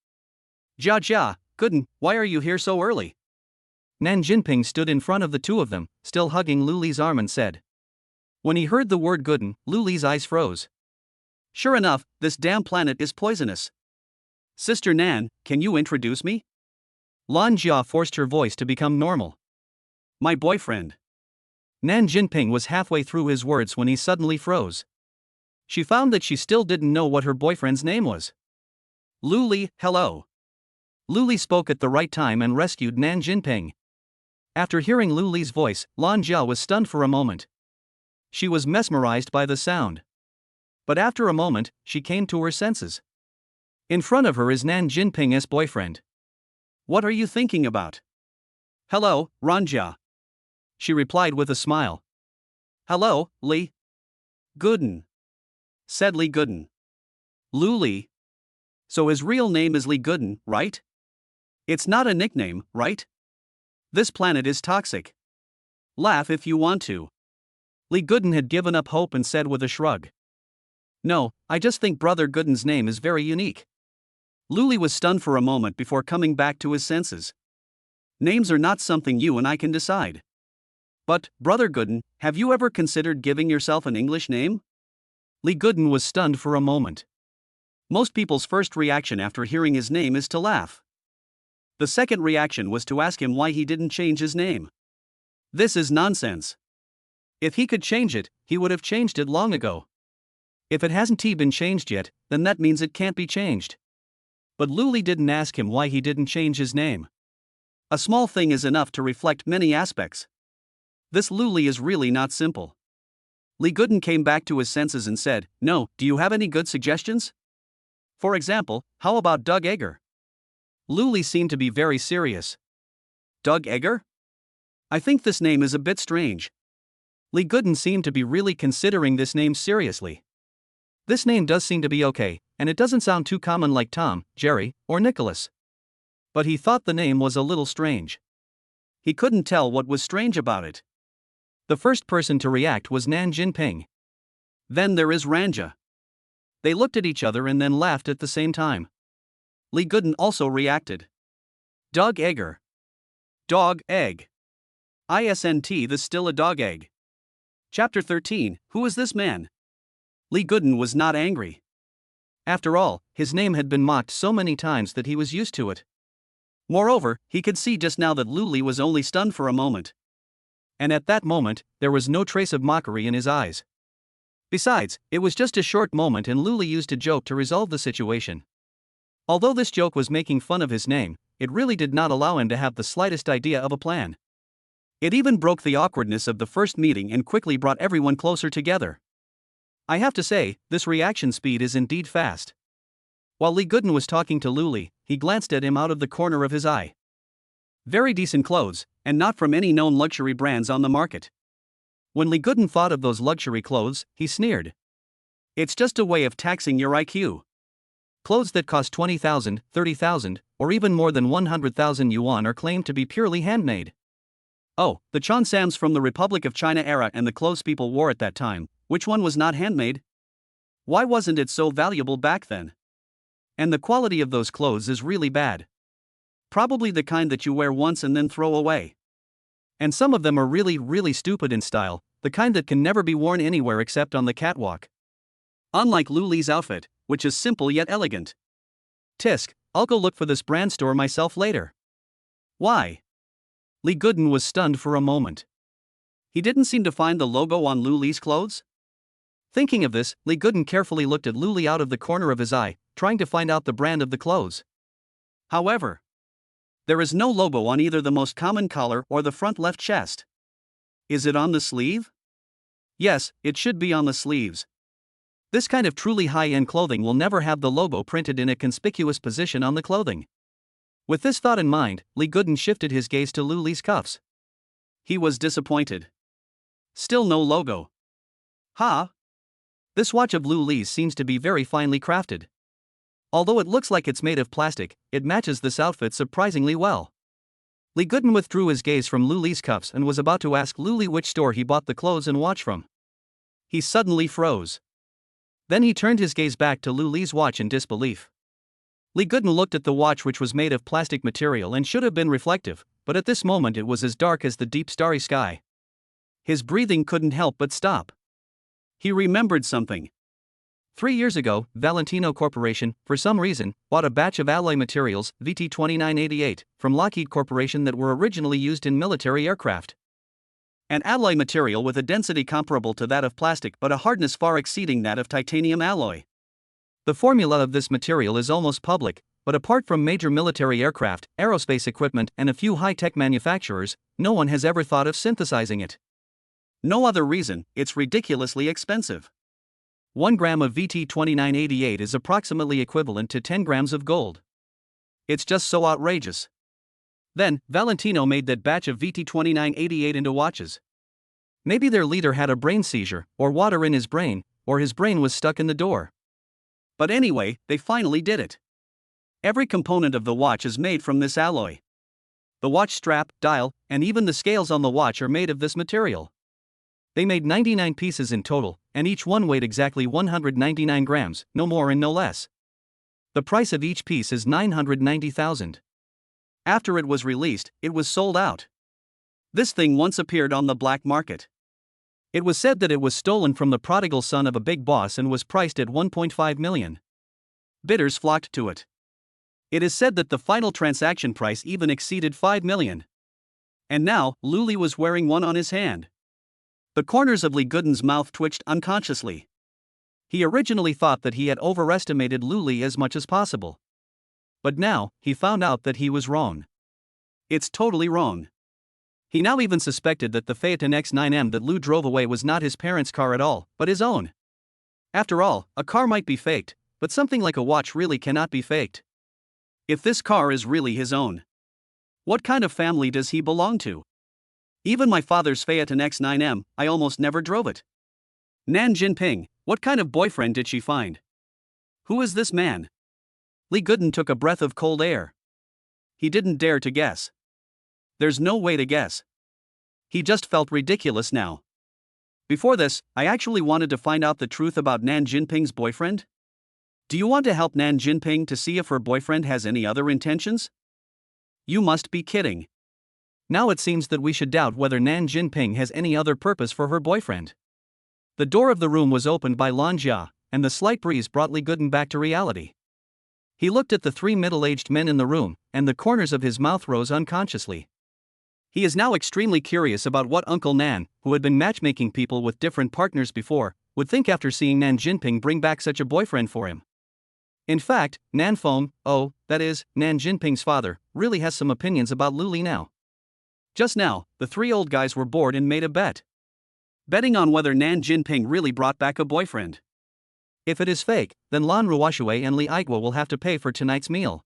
Jia, Guden, why are you here so early? Nan Jinping stood in front of the two of them, still hugging Lu Li's arm and said. When he heard the word Guden, Lu Li's eyes froze. Sure enough, this damn planet is poisonous. Sister Nan, can you introduce me? Lan Jia forced her voice to become normal. My boyfriend. Nan Jinping was halfway through his words when he suddenly froze. She found that she still didn't know what her boyfriend's name was. Lu Li, hello. Lu Li spoke at the right time and rescued Nan Jinping. After hearing Lu Li's voice, Lan Jia was stunned for a moment. She was mesmerized by the sound. But after a moment, she came to her senses. In front of her is Nan Jinping's boyfriend. What are you thinking about? Hello, Ranjia. She replied with a smile. Hello, Li. Guden. Said Li Guden. Lu Li. So his real name is Li Guden, right? It's not a nickname, right? This planet is toxic. Laugh if you want to. Li Guden had given up hope and said with a shrug. No, I just think Brother Guden's name is very unique. Lu Li was stunned for a moment before coming back to his senses. Names are not something you and I can decide. But, Brother Guden, have you ever considered giving yourself an English name? Li Guden was stunned for a moment. Most people's first reaction after hearing his name is to laugh. The second reaction was to ask him why he didn't change his name. This is nonsense. If he could change it, he would have changed it long ago. If it hasn't been changed yet, then that means it can't be changed. But Lu Li didn't ask him why he didn't change his name. A small thing is enough to reflect many aspects. This Lu Li is really not simple. Li Guden came back to his senses and said, No, do you have any good suggestions? For example, how about Doug Egger? Lu Li seemed to be very serious. Doug Egger? I think this name is a bit strange. Li Guden seemed to be really considering this name seriously. This name does seem to be okay, and it doesn't sound too common like Tom, Jerry, or Nicholas. But he thought the name was a little strange. He couldn't tell what was strange about it. The first person to react was Nan Jinping. Then there is Ranja. They looked at each other and then laughed at the same time. Li Guden also reacted. Dog egger. Dog egg. Isn't this still a dog egg? Chapter 13. Who is this man? Li Guden was not angry. After all, his name had been mocked so many times that he was used to it. Moreover, he could see just now that Lu Li was only stunned for a moment. And at that moment, there was no trace of mockery in his eyes. Besides, it was just a short moment and Lu Li used a joke to resolve the situation. Although this joke was making fun of his name, it really did not allow him to have the slightest idea of a plan. It even broke the awkwardness of the first meeting and quickly brought everyone closer together. I have to say, this reaction speed is indeed fast. While Li Guden was talking to Lu Li, he glanced at him out of the corner of his eye. Very decent clothes, and not from any known luxury brands on the market. When Li Guden thought of those luxury clothes, he sneered. It's just a way of taxing your IQ. Clothes that cost 20,000, 30,000, or even more than 100,000 yuan are claimed to be purely handmade. Oh, the cheongsams from the Republic of China era and the clothes people wore at that time, which one was not handmade? Why wasn't it so valuable back then? And the quality of those clothes is really bad. Probably the kind that you wear once and then throw away. And some of them are really stupid in style, the kind that can never be worn anywhere except on the catwalk. Unlike Lu Li's outfit, which is simple yet elegant. Tisk, I'll go look for this brand store myself later. Why? Li Guden was stunned for a moment. He didn't seem to find the logo on Lu Li's clothes? Thinking of this, Li Guden carefully looked at Lu Li out of the corner of his eye, trying to find out the brand of the clothes. However, there is no logo on either the most common collar or the front left chest. Is it on the sleeve? Yes, it should be on the sleeves. This kind of truly high-end clothing will never have the logo printed in a conspicuous position on the clothing. With this thought in mind, Li Guden shifted his gaze to Lu Li's cuffs. He was disappointed. Still no logo. Ha! This watch of Lu Li's seems to be very finely crafted. Although it looks like it's made of plastic, it matches this outfit surprisingly well. Li Guden withdrew his gaze from Lu Li's cuffs and was about to ask Lu Li which store he bought the clothes and watch from. He suddenly froze. Then he turned his gaze back to Lu Li's watch in disbelief. Li Guden looked at the watch, which was made of plastic material and should have been reflective, but at this moment it was as dark as the deep starry sky. His breathing couldn't help but stop. He remembered something. 3 years ago, Valentino Corporation, for some reason, bought a batch of alloy materials, VT-2988, from Lockheed Corporation that were originally used in military aircraft. An alloy material with a density comparable to that of plastic but a hardness far exceeding that of titanium alloy. The formula of this material is almost public, but apart from major military aircraft, aerospace equipment, and a few high-tech manufacturers, no one has ever thought of synthesizing it. No other reason, it's ridiculously expensive. 1 gram of VT-2988 is approximately equivalent to 10 grams of gold. It's just so outrageous. Then, Valentino made that batch of VT-2988 into watches. Maybe their leader had a brain seizure, or water in his brain, or his brain was stuck in the door. But anyway, they finally did it. Every component of the watch is made from this alloy. The watch strap, dial, and even the scales on the watch are made of this material. They made 99 pieces in total, and each one weighed exactly 199 grams, no more and no less. The price of each piece is 990,000. After it was released, it was sold out. This thing once appeared on the black market. It was said that it was stolen from the prodigal son of a big boss and was priced at 1.5 million. Bidders flocked to it. It is said that the final transaction price even exceeded 5 million. And now, Lu Li was wearing one on his hand. The corners of Li Guden's mouth twitched unconsciously. He originally thought that he had overestimated Lu Li as much as possible. But now, he found out that he was wrong. It's totally wrong. He now even suspected that the Phaeton X9M that Lu drove away was not his parents' car at all, but his own. After all, a car might be faked, but something like a watch really cannot be faked. If this car is really his own, what kind of family does he belong to? Even my father's Phaeton X9M, I almost never drove it. Nan Jinping, what kind of boyfriend did she find? Who is this man? Li Guden took a breath of cold air. He didn't dare to guess. There's no way to guess. He just felt ridiculous now. Before this, I actually wanted to find out the truth about Nan Jinping's boyfriend. Do you want to help Nan Jinping to see if her boyfriend has any other intentions? You must be kidding. Now it seems that we should doubt whether Nan Jinping has any other purpose for her boyfriend. The door of the room was opened by Lan Jia, and the slight breeze brought Li Guden back to reality. He looked at the three middle-aged men in the room, and the corners of his mouth rose unconsciously. He is now extremely curious about what Uncle Nan, who had been matchmaking people with different partners before, would think after seeing Nan Jinping bring back such a boyfriend for him. In fact, Nan Feng, that is, Nan Jinping's father, really has some opinions about Lu Li now. Just now, the three old guys were bored and made a bet. Betting on whether Nan Jinping really brought back a boyfriend. If it is fake, then Lan Ruoshui and Li Aiguo will have to pay for tonight's meal.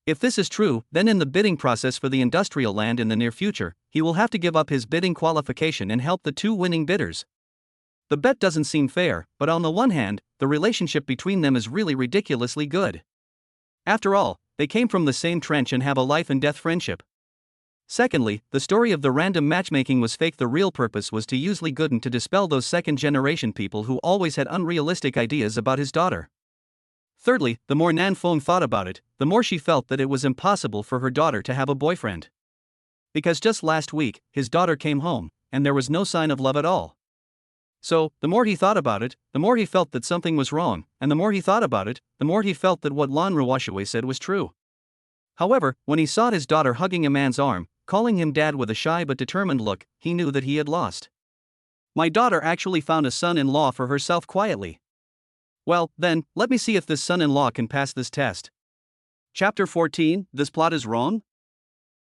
If this is true, then in the bidding process for the industrial land in the near future, he will have to give up his bidding qualification and help the two winning bidders. The bet doesn't seem fair, but on the one hand, the relationship between them is really ridiculously good. After all, they came from the same trench and have a life and death friendship. Secondly, the story of the random matchmaking was fake. The real purpose was to use Li Guden to dispel those second-generation people who always had unrealistic ideas about his daughter. Thirdly, the more Nan Feng thought about it, the more she felt that it was impossible for her daughter to have a boyfriend. Because just last week, his daughter came home, and there was no sign of love at all. So, the more he thought about it, the more he felt that something was wrong, and the more he thought about it, the more he felt that what Lan Ruoshui said was true. However, when he saw his daughter hugging a man's arm, calling him dad with a shy but determined look, he knew that he had lost. My daughter actually found a son-in-law for herself quietly. Well, then, let me see if this son-in-law can pass this test. Chapter 14, This plot is wrong?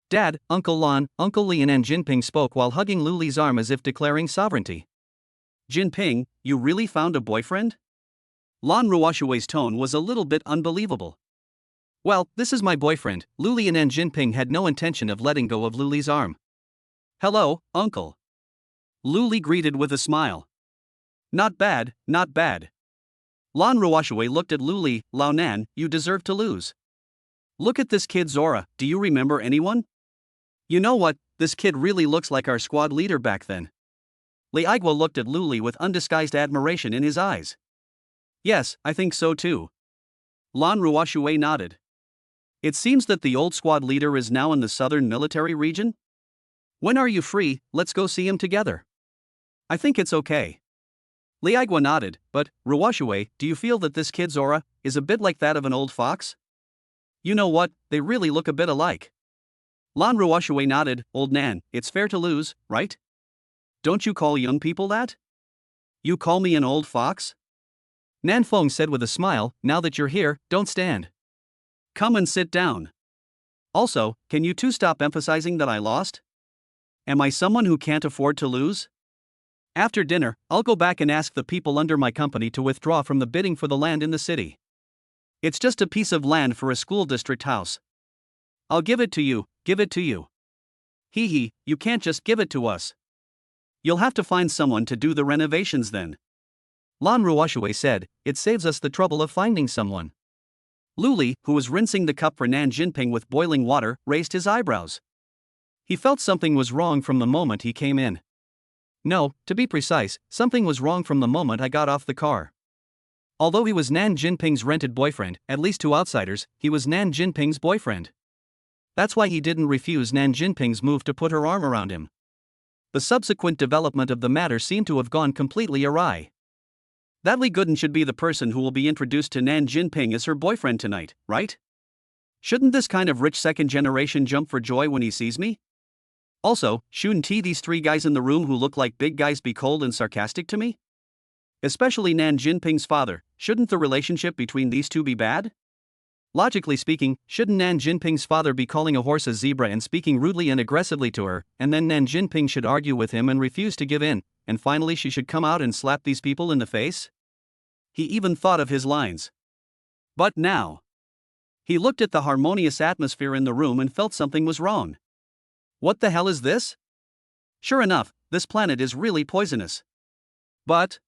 Dad, Uncle Lan, Uncle Li and Nan Jinping spoke while hugging Lu Li's arm as if declaring sovereignty. Jinping, you really found a boyfriend? Lan Ruoshui's tone was a little bit unbelievable. Well, this is my boyfriend. Lu Li and Nan Jinping had no intention of letting go of Lu Li's arm. Hello, Uncle. Lu Li greeted with a smile. Not bad, not bad. Lan Ruoshui looked at Lu Li. Lao Nan, you deserve to lose. Look at this kid's aura. Do you remember anyone? You know what, this kid really looks like our squad leader back then. Li Aiguo looked at Lu Li with undisguised admiration in his eyes. Yes, I think so too. Lan Ruoshui nodded. It seems that the old squad leader is now in the southern military region? When are you free? Let's go see him together. I think it's okay. Li Aiguo nodded, but, Ruoshui, do you feel that this kid's aura is a bit like that of an old fox? You know what, they really look a bit alike. Lan Ruoshui nodded. Old Nan, it's fair to lose, right? Don't you call young people that? You call me an old fox? Nan Feng said with a smile, now that you're here, don't stand. Come and sit down. Also, can you two stop emphasizing that I lost? Am I someone who can't afford to lose? After dinner, I'll go back and ask the people under my company to withdraw from the bidding for the land in the city. It's just a piece of land for a school district house. I'll give it to you, give it to you. Hee hee, you can't just give it to us. You'll have to find someone to do the renovations then. Lan Ruoshui said, it saves us the trouble of finding someone. Lu Li, who was rinsing the cup for Nan Jinping with boiling water, raised his eyebrows. He felt something was wrong from the moment he came in. No, to be precise, something was wrong from the moment I got off the car. Although he was Nan Jinping's rented boyfriend, at least to outsiders, he was Nan Jinping's boyfriend. That's why he didn't refuse Nan Jinping's move to put her arm around him. The subsequent development of the matter seemed to have gone completely awry. That Li Guden should be the person who will be introduced to Nan Jinping as her boyfriend tonight, right? Shouldn't this kind of rich second generation jump for joy when he sees me? Also, shouldn't these three guys in the room who look like big guys be cold and sarcastic to me? Especially Nan Jinping's father, shouldn't the relationship between these two be bad? Logically speaking, shouldn't Nan Jinping's father be calling a horse a zebra and speaking rudely and aggressively to her, and then Nan Jinping should argue with him and refuse to give in, and finally she should come out and slap these people in the face? He even thought of his lines. But now, he looked at the harmonious atmosphere in the room and felt something was wrong. What the hell is this? Sure enough, this planet is really poisonous. But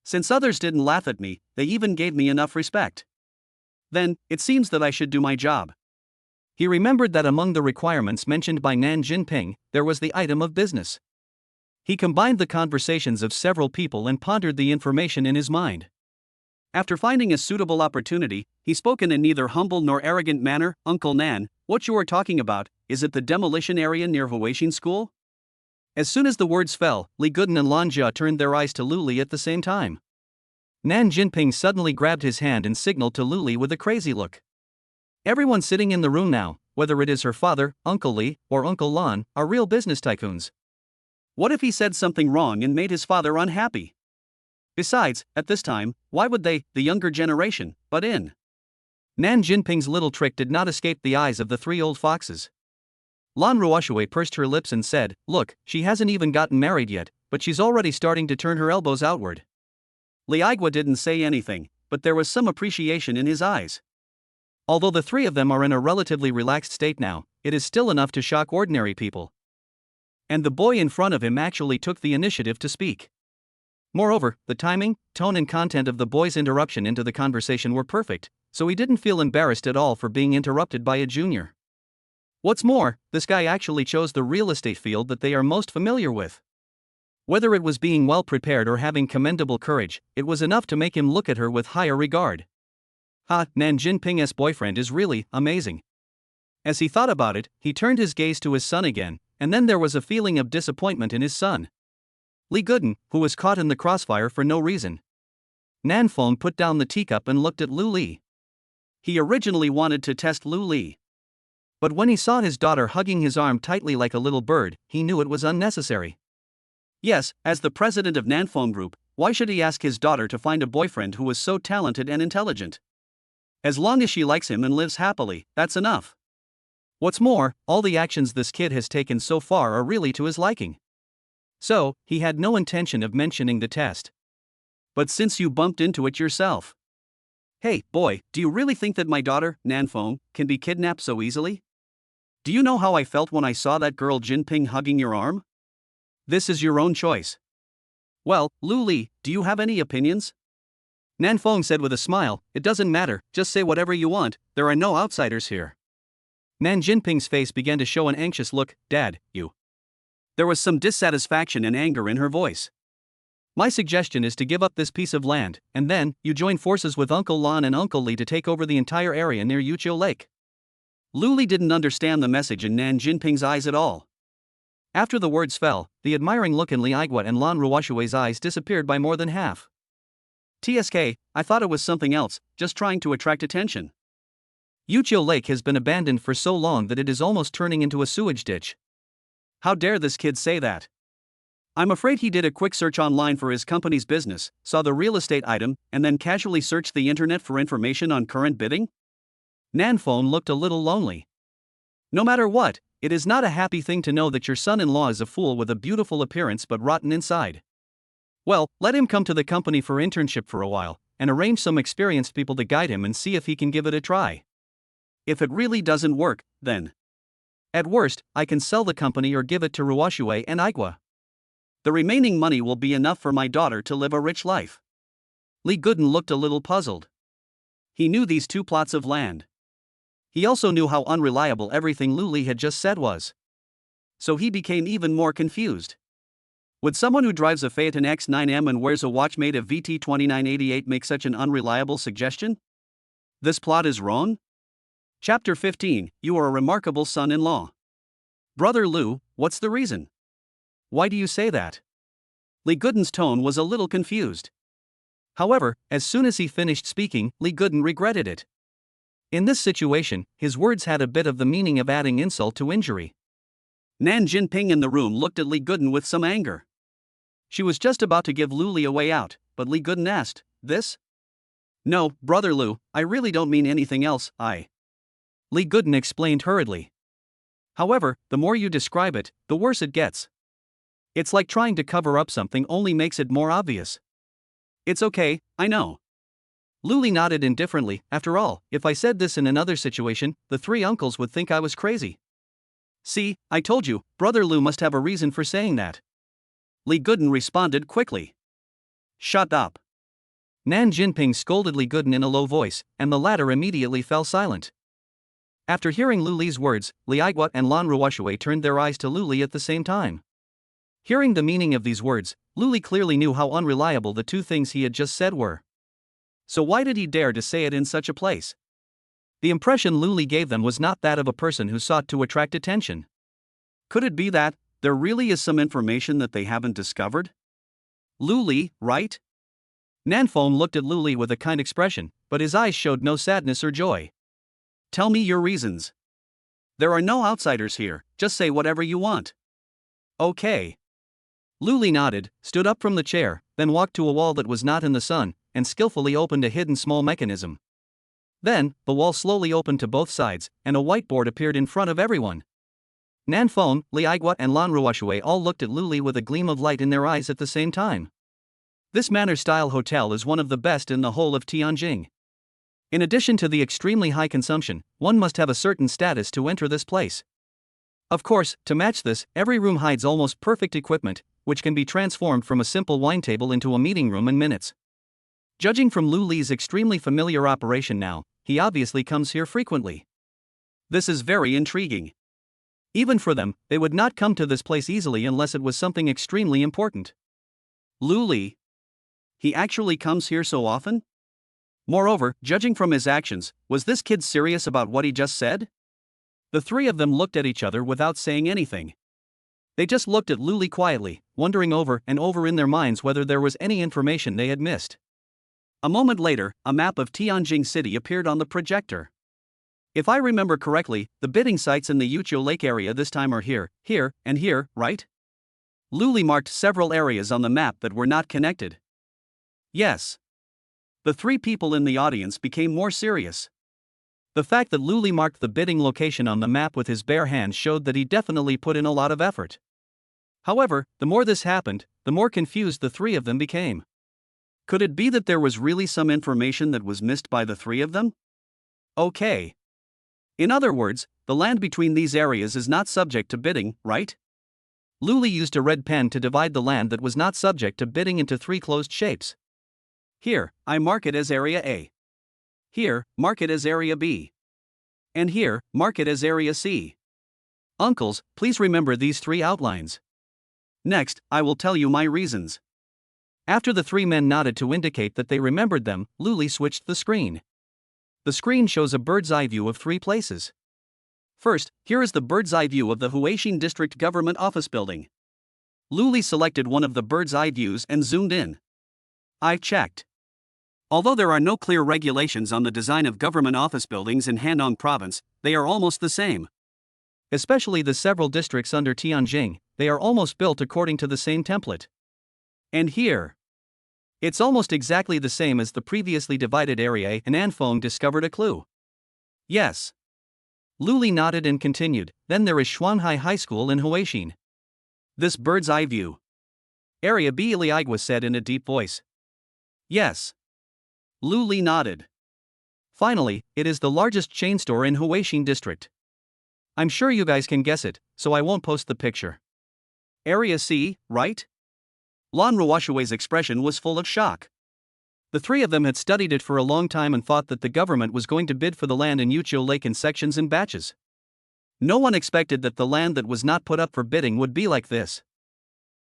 since others didn't laugh at me, they even gave me enough respect. Then, it seems that I should do my job. He remembered that among the requirements mentioned by Nan Jinping, there was the item of business. He combined the conversations of several people and pondered the information in his mind. After finding a suitable opportunity, he spoke in a neither humble nor arrogant manner. Uncle Nan, what you are talking about, is it the demolition area near Huaxin School? As soon as the words fell, Li Guden and Lan Jia turned their eyes to Lu Li at the same time. Nan Jinping suddenly grabbed his hand and signaled to Lu Li with a crazy look. Everyone sitting in the room now, whether it is her father, Uncle Li, or Uncle Lan, are real business tycoons. What if he said something wrong and made his father unhappy? Besides, at this time, why would they, the younger generation, butt in? Nan Jinping's little trick did not escape the eyes of the three old foxes. Lan Ruoshui pursed her lips and said, "Look, she hasn't even gotten married yet, but she's already starting to turn her elbows outward." Li Aigua didn't say anything, but there was some appreciation in his eyes. Although the three of them are in a relatively relaxed state now, it is still enough to shock ordinary people. And the boy in front of him actually took the initiative to speak. Moreover, the timing, tone and content of the boy's interruption into the conversation were perfect, so he didn't feel embarrassed at all for being interrupted by a junior. What's more, this guy actually chose the real estate field that they are most familiar with. Whether it was being well prepared or having commendable courage, it was enough to make him look at her with higher regard. Nan Jinping's boyfriend is really amazing. As he thought about it, he turned his gaze to his son again, and then there was a feeling of disappointment in his son. Li Guden, who was caught in the crossfire for no reason. Nan Feng put down the teacup and looked at Lu Li. He originally wanted to test Lu Li. But when he saw his daughter hugging his arm tightly like a little bird, he knew it was unnecessary. Yes, as the president of Nan Feng Group, why should he ask his daughter to find a boyfriend who was so talented and intelligent? As long as she likes him and lives happily, that's enough. What's more, all the actions this kid has taken so far are really to his liking. So, he had no intention of mentioning the test. But since you bumped into it yourself. Hey, boy, do you really think that my daughter, Nan Feng, can be kidnapped so easily? Do you know how I felt when I saw that girl Jinping hugging your arm? This is your own choice. Well, Lu Li, do you have any opinions? Nan Feng said with a smile, "It doesn't matter, just say whatever you want, there are no outsiders here." Nan Jinping's face began to show an anxious look. "Dad, you." There was some dissatisfaction and anger in her voice. "My suggestion is to give up this piece of land, and then, you join forces with Uncle Lan and Uncle Li to take over the entire area near Yuqiu Lake." Lu Li didn't understand the message in Nan Jinping's eyes at all. After the words fell, the admiring look in Li Aigua and Lan Ruoshui's eyes disappeared by more than half. "TSK, I thought it was something else, just trying to attract attention. Yuqiu Lake has been abandoned for so long that it is almost turning into a sewage ditch. How dare this kid say that? I'm afraid he did a quick search online for his company's business, saw the real estate item, and then casually searched the internet for information on current bidding?" Nan Feng looked a little lonely. No matter what, it is not a happy thing to know that your son-in-law is a fool with a beautiful appearance but rotten inside. Well, let him come to the company for internship for a while, and arrange some experienced people to guide him and see if he can give it a try. If it really doesn't work, then at worst, I can sell the company or give it to Ruoshui and Aigua. The remaining money will be enough for my daughter to live a rich life. Li Guden looked a little puzzled. He knew these two plots of land. He also knew how unreliable everything Lu Li had just said was. So he became even more confused. Would someone who drives a Phaeton X9M and wears a watch made of VT2988 make such an unreliable suggestion? This plot is wrong? Chapter 15, You are a remarkable son-in-law. Brother Lu, what's the reason? Why do you say that? Li Guden's tone was a little confused. However, as soon as he finished speaking, Li Guden regretted it. In this situation, his words had a bit of the meaning of adding insult to injury. Nan Jinping in the room looked at Li Guden with some anger. She was just about to give Lu Li a way out, but Li Guden asked, "This?" "No, Brother Lu, I really don't mean anything else, Li Guden explained hurriedly. "However, the more you describe it, the worse it gets. It's like trying to cover up something only makes it more obvious." "It's okay, I know." Lu Li nodded indifferently. "After all, if I said this in another situation, the three uncles would think I was crazy." "See, I told you, Brother Lu must have a reason for saying that." Li Guden responded quickly. "Shut up." Nan Jinping scolded Li Guden in a low voice, and the latter immediately fell silent. After hearing Lu Li's words, Li Aigua and Lan Ruoshui turned their eyes to Lu Li at the same time. Hearing the meaning of these words, Lu Li clearly knew how unreliable the two things he had just said were. So why did he dare to say it in such a place? The impression Luli gave them was not that of a person who sought to attract attention. Could it be that there really is some information that they haven't discovered? Luli, right? Nanfone looked at Luli with a kind expression, but his eyes showed no sadness or joy. Tell me your reasons. There are no outsiders here, just say whatever you want. Okay. Luli nodded, stood up from the chair, then walked to a wall that was not in the sun, and skillfully opened a hidden small mechanism. Then, the wall slowly opened to both sides, and a whiteboard appeared in front of everyone. Nanfone, Liaigua and Lan Ruoxue all looked at Luli with a gleam of light in their eyes at the same time. This manor-style hotel is one of the best in the whole of Tianjin. In addition to the extremely high consumption, one must have a certain status to enter this place. Of course, to match this, every room hides almost perfect equipment, which can be transformed from a simple wine table into a meeting room in minutes. Judging from Luli's extremely familiar operation now, he obviously comes here frequently. This is very intriguing. Even for them, they would not come to this place easily unless it was something extremely important. Luli. He actually comes here so often? Moreover, judging from his actions, was this kid serious about what he just said? The three of them looked at each other without saying anything. They just looked at Luli quietly, wondering over and over in their minds whether there was any information they had missed. A moment later, a map of Tianjin City appeared on the projector. If I remember correctly, the bidding sites in the Yuqiu Lake area this time are here, here, and here, right? Luli marked several areas on the map that were not connected. Yes. The three people in the audience became more serious. The fact that Luli marked the bidding location on the map with his bare hands showed that he definitely put in a lot of effort. However, the more this happened, the more confused the three of them became. Could it be that there was really some information that was missed by the three of them? Okay. In other words, the land between these areas is not subject to bidding, right? Luli used a red pen to divide the land that was not subject to bidding into three closed shapes. Here, I mark it as Area A. Here, mark it as Area B. And here, mark it as Area C. Uncles, please remember these three outlines. Next, I will tell you my reasons. After the three men nodded to indicate that they remembered them, Luli switched the screen. The screen shows a bird's-eye view of three places. First, here is the bird's-eye view of the Huaixin District Government Office Building. Luli selected one of the bird's-eye views and zoomed in. I checked. Although there are no clear regulations on the design of government office buildings in Handong Province, they are almost the same. Especially the several districts under Tianjin, they are almost built according to the same template. And here, it's almost exactly the same as the previously divided area, and Nanfone discovered a clue. Yes. Luli nodded and continued, then there is Xuanhai High School in Huaixin. This bird's eye view. Area B, Liaigua said in a deep voice. Yes. Luli nodded. Finally, it is the largest chain store in Huaixin district. I'm sure you guys can guess it, so I won't post the picture. Area C, right? Lan Ruoxue's expression was full of shock. The three of them had studied it for a long time and thought that the government was going to bid for the land in Yuqiu Lake in sections and batches. No one expected that the land that was not put up for bidding would be like this.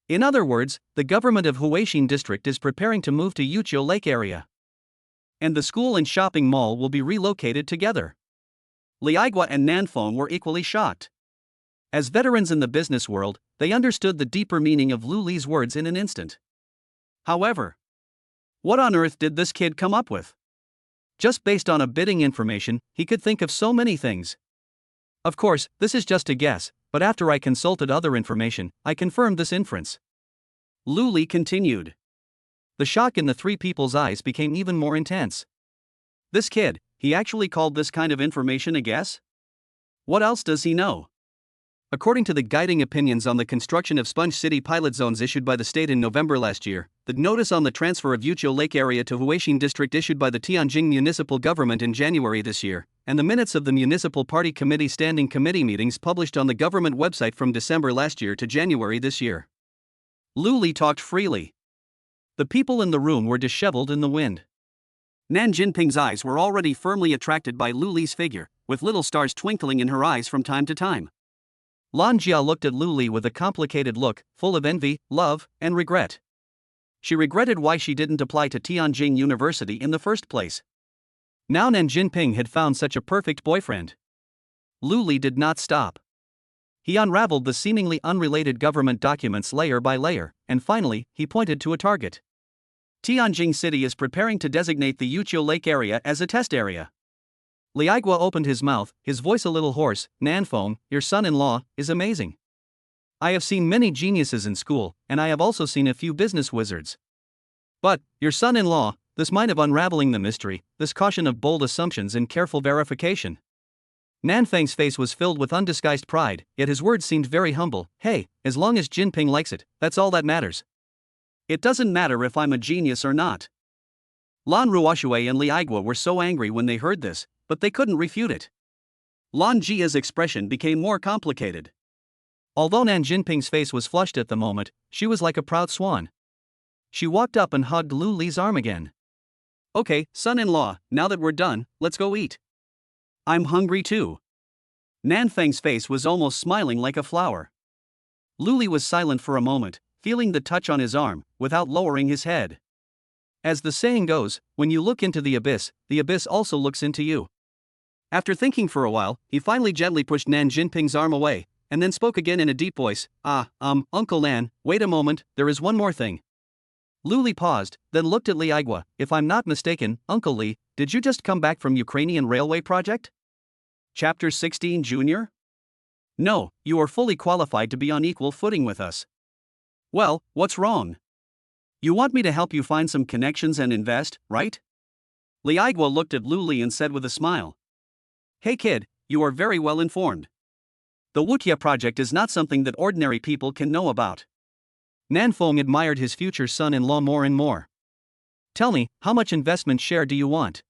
In other words, the government of Huaixin district is preparing to move to Yuqiu Lake area. And the school and shopping mall will be relocated together. Liaigua and Nanfone were equally shocked. As veterans in the business world, they understood the deeper meaning of Luli's words in an instant. However, what on earth did this kid come up with? Just based on a bidding information, he could think of so many things. Of course, this is just a guess, but after I consulted other information, I confirmed this inference. Luli continued. The shock in the three people's eyes became even more intense. This kid, he actually called this kind of information a guess? What else does he know? According to the guiding opinions on the construction of Sponge City pilot zones issued by the state in November last year, the notice on the transfer of Yuqiu Lake area to Huaixin district issued by the Tianjin municipal government in January this year, and the minutes of the Municipal Party Committee standing committee meetings published on the government website from December last year to January this year. Luli talked freely. The people in the room were disheveled in the wind. Nan Jinping's eyes were already firmly attracted by Luli's figure, with little stars twinkling in her eyes from time to time. Lan Jia looked at Luli with a complicated look, full of envy, love, and regret. She regretted why she didn't apply to Tianjin University in the first place. Now Nan Jinping had found such a perfect boyfriend. Lu Li did not stop. He unraveled the seemingly unrelated government documents layer by layer, and finally, he pointed to a target. Tianjin City is preparing to designate the Yuqiu Lake area as a test area. Li Aiguo opened his mouth, his voice a little hoarse. Nanfeng, your son-in-law, is amazing. I have seen many geniuses in school, and I have also seen a few business wizards. But, your son-in-law, this mind of unraveling the mystery, this caution of bold assumptions and careful verification. Nanfeng's face was filled with undisguised pride, yet his words seemed very humble. Hey, as long as Jinping likes it, that's all that matters. It doesn't matter if I'm a genius or not. Lan Ruoxue and Li Aiguo were so angry when they heard this, but they couldn't refute it. Lan Jia's expression became more complicated. Although Nan Jinping's face was flushed at the moment, she was like a proud swan. She walked up and hugged Lu Li's arm again. Okay, son-in-law, now that we're done, let's go eat. I'm hungry too. Nanfeng's face was almost smiling like a flower. Lu Li was silent for a moment, feeling the touch on his arm, without lowering his head. As the saying goes, when you look into the abyss also looks into you. After thinking for a while, he finally gently pushed Nan Jinping's arm away, and then spoke again in a deep voice. Uncle Nan, wait a moment, there is one more thing. Lu Li paused, then looked at Li Aiguo. If I'm not mistaken, Uncle Li, did you just come back from Ukrainian railway project? Chapter 16 Junior? No, you are fully qualified to be on equal footing with us. Well, what's wrong? You want me to help you find some connections and invest, right? Li Aiguo looked at Lu Li and said with a smile. Hey kid, you are very well informed. The Wutia project is not something that ordinary people can know about. Nanfeng admired his future son-in-law more and more. Tell me, how much investment share do you want?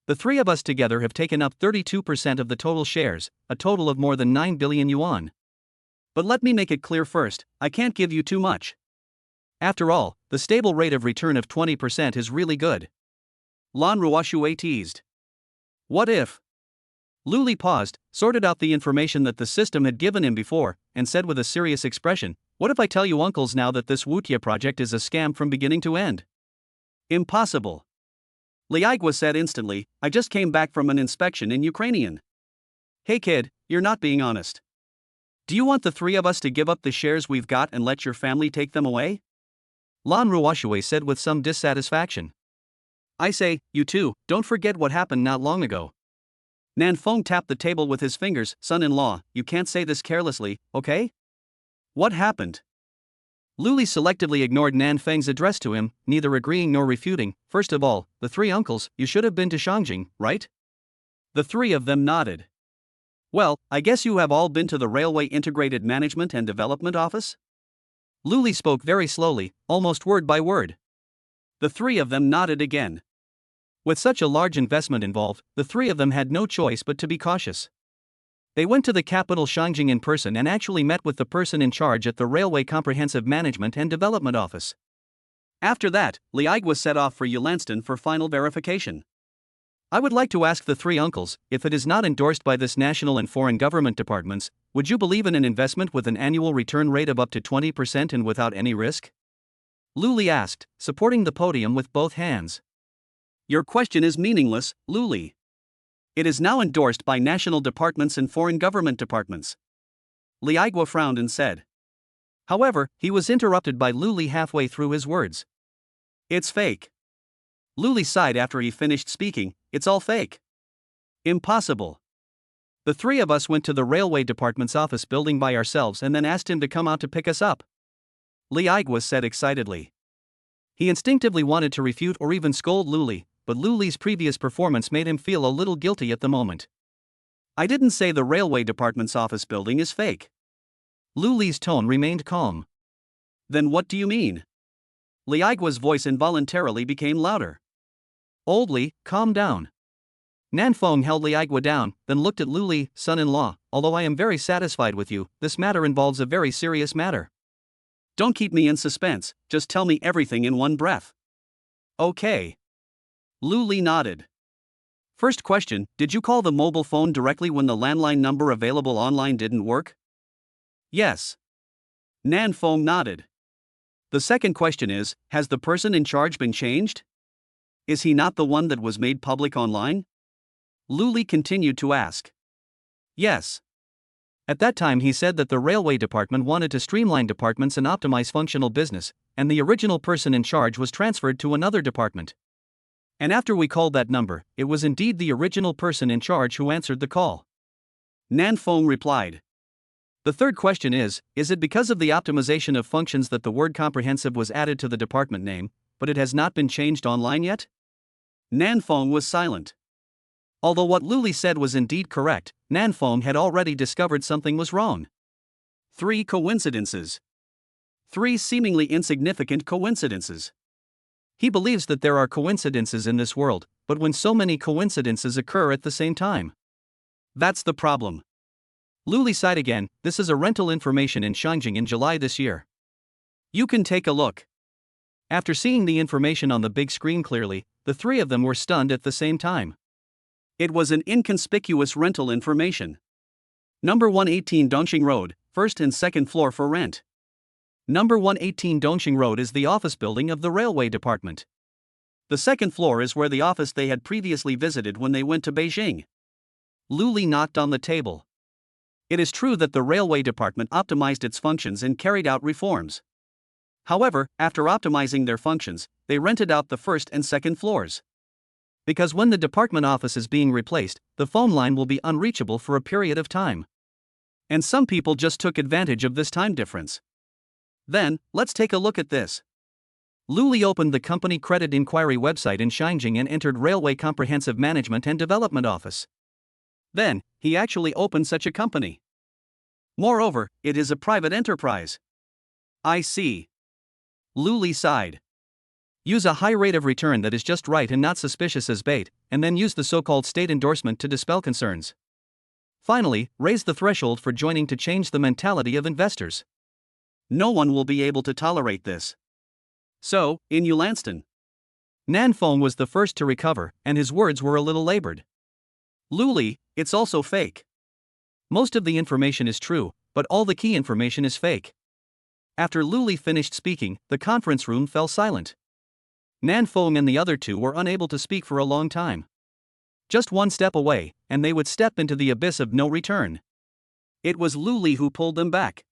The three of us together have taken up 32% of the total shares, a total of more than 9 billion yuan. But let me make it clear first, I can't give you too much. After all, the stable rate of return of 20% is really good. Lan Ruoxue teased. What if? Lu Li paused, sorted out the information that the system had given him before, and said with a serious expression, what if I tell you uncles now that this Wutia project is a scam from beginning to end? Impossible. Li Aiguo said instantly, I just came back from an inspection in Ukrainian. Hey kid, you're not being honest. Do you want the three of us to give up the shares we've got and let your family take them away? Lan Ruoxue said with some dissatisfaction. I say, you two, don't forget what happened not long ago. Nanfeng tapped the table with his fingers. Son-in-law, you can't say this carelessly, okay? What happened? Lu Li selectively ignored Nanfeng's address to him, neither agreeing nor refuting. First of all, the three uncles, you should have been to Shangjing, right? The three of them nodded. Well, I guess you have all been to the Railway Integrated Management and Development Office? Lu Li spoke very slowly, almost word by word. The three of them nodded again. With such a large investment involved, the three of them had no choice but to be cautious. They went to the capital Shangjing in person and actually met with the person in charge at the Railway Comprehensive Management and Development Office. After that, Li Aiguo set off for Yulanstan for final verification. I would like to ask the three uncles, if it is not endorsed by this national and foreign government departments, would you believe in an investment with an annual return rate of up to 20% and without any risk? Lu Li asked, supporting the podium with both hands. Your question is meaningless, Lu Li. It is now endorsed by national departments and foreign government departments. Li Aiguo frowned and said. However, he was interrupted by Lu Li halfway through his words. It's fake. Lu Li sighed after he finished speaking. It's all fake. Impossible. The three of us went to the railway department's office building by ourselves and then asked him to come out to pick us up. Li Aiguo said excitedly. He instinctively wanted to refute or even scold Lu Li, but Lu Li's previous performance made him feel a little guilty at the moment. I didn't say the railway department's office building is fake. Lu Li's tone remained calm. Then what do you mean? Li Aiguo's voice involuntarily became louder. Old Li, calm down. Nanfeng held Li Aiguo down, then looked at Lu Li. Son-in-law, although I am very satisfied with you, this matter involves a very serious matter. Don't keep me in suspense, just tell me everything in one breath. Okay. Lu Li nodded. First question, did you call the mobile phone directly when the landline number available online didn't work? Yes. Nanfeng nodded. The second question is, has the person in charge been changed? Is he not the one that was made public online? Luli continued to ask. Yes. At that time he said that the railway department wanted to streamline departments and optimize functional business, and the original person in charge was transferred to another department. And after we called that number, it was indeed the original person in charge who answered the call. Nan Fong replied. The third question is it because of the optimization of functions that the word comprehensive was added to the department name, but it has not been changed online yet? Nan Fong was silent. Although what Luli said was indeed correct, Nan Fong had already discovered something was wrong. 3 coincidences. 3 seemingly insignificant coincidences. He believes that there are coincidences in this world, but when so many coincidences occur at the same time, that's the problem. Luli sighed again. This is a rental information in Shangjing in July this year. You can take a look. After seeing the information on the big screen clearly, the 3 of them were stunned at the same time. It was an inconspicuous rental information. Number 118 Dongxing Road, first and second floor for rent. Number 118 Dongxing Road is the office building of the railway department. The second floor is where the office they had previously visited when they went to Beijing. Luli knocked on the table. It is true that the railway department optimized its functions and carried out reforms. However, after optimizing their functions, they rented out the first and second floors. Because when the department office is being replaced, the phone line will be unreachable for a period of time. And some people just took advantage of this time difference. Then, let's take a look at this. Luli opened the company credit inquiry website in Shangjing and entered Railway Comprehensive Management and Development Office. Then, he actually opened such a company. Moreover, it is a private enterprise. I see. Luli sighed. Use a high rate of return that is just right and not suspicious as bait, and then use the so-called state endorsement to dispel concerns. Finally, raise the threshold for joining to change the mentality of investors. No one will be able to tolerate this. So, in Yulanston. Nan Fong was the first to recover, and his words were a little labored. Luli, it's also fake. Most of the information is true, but all the key information is fake. After Luli finished speaking, the conference room fell silent. Nan Fong and the other 2 were unable to speak for a long time. Just one step away, and they would step into the abyss of no return. It was Luli who pulled them back.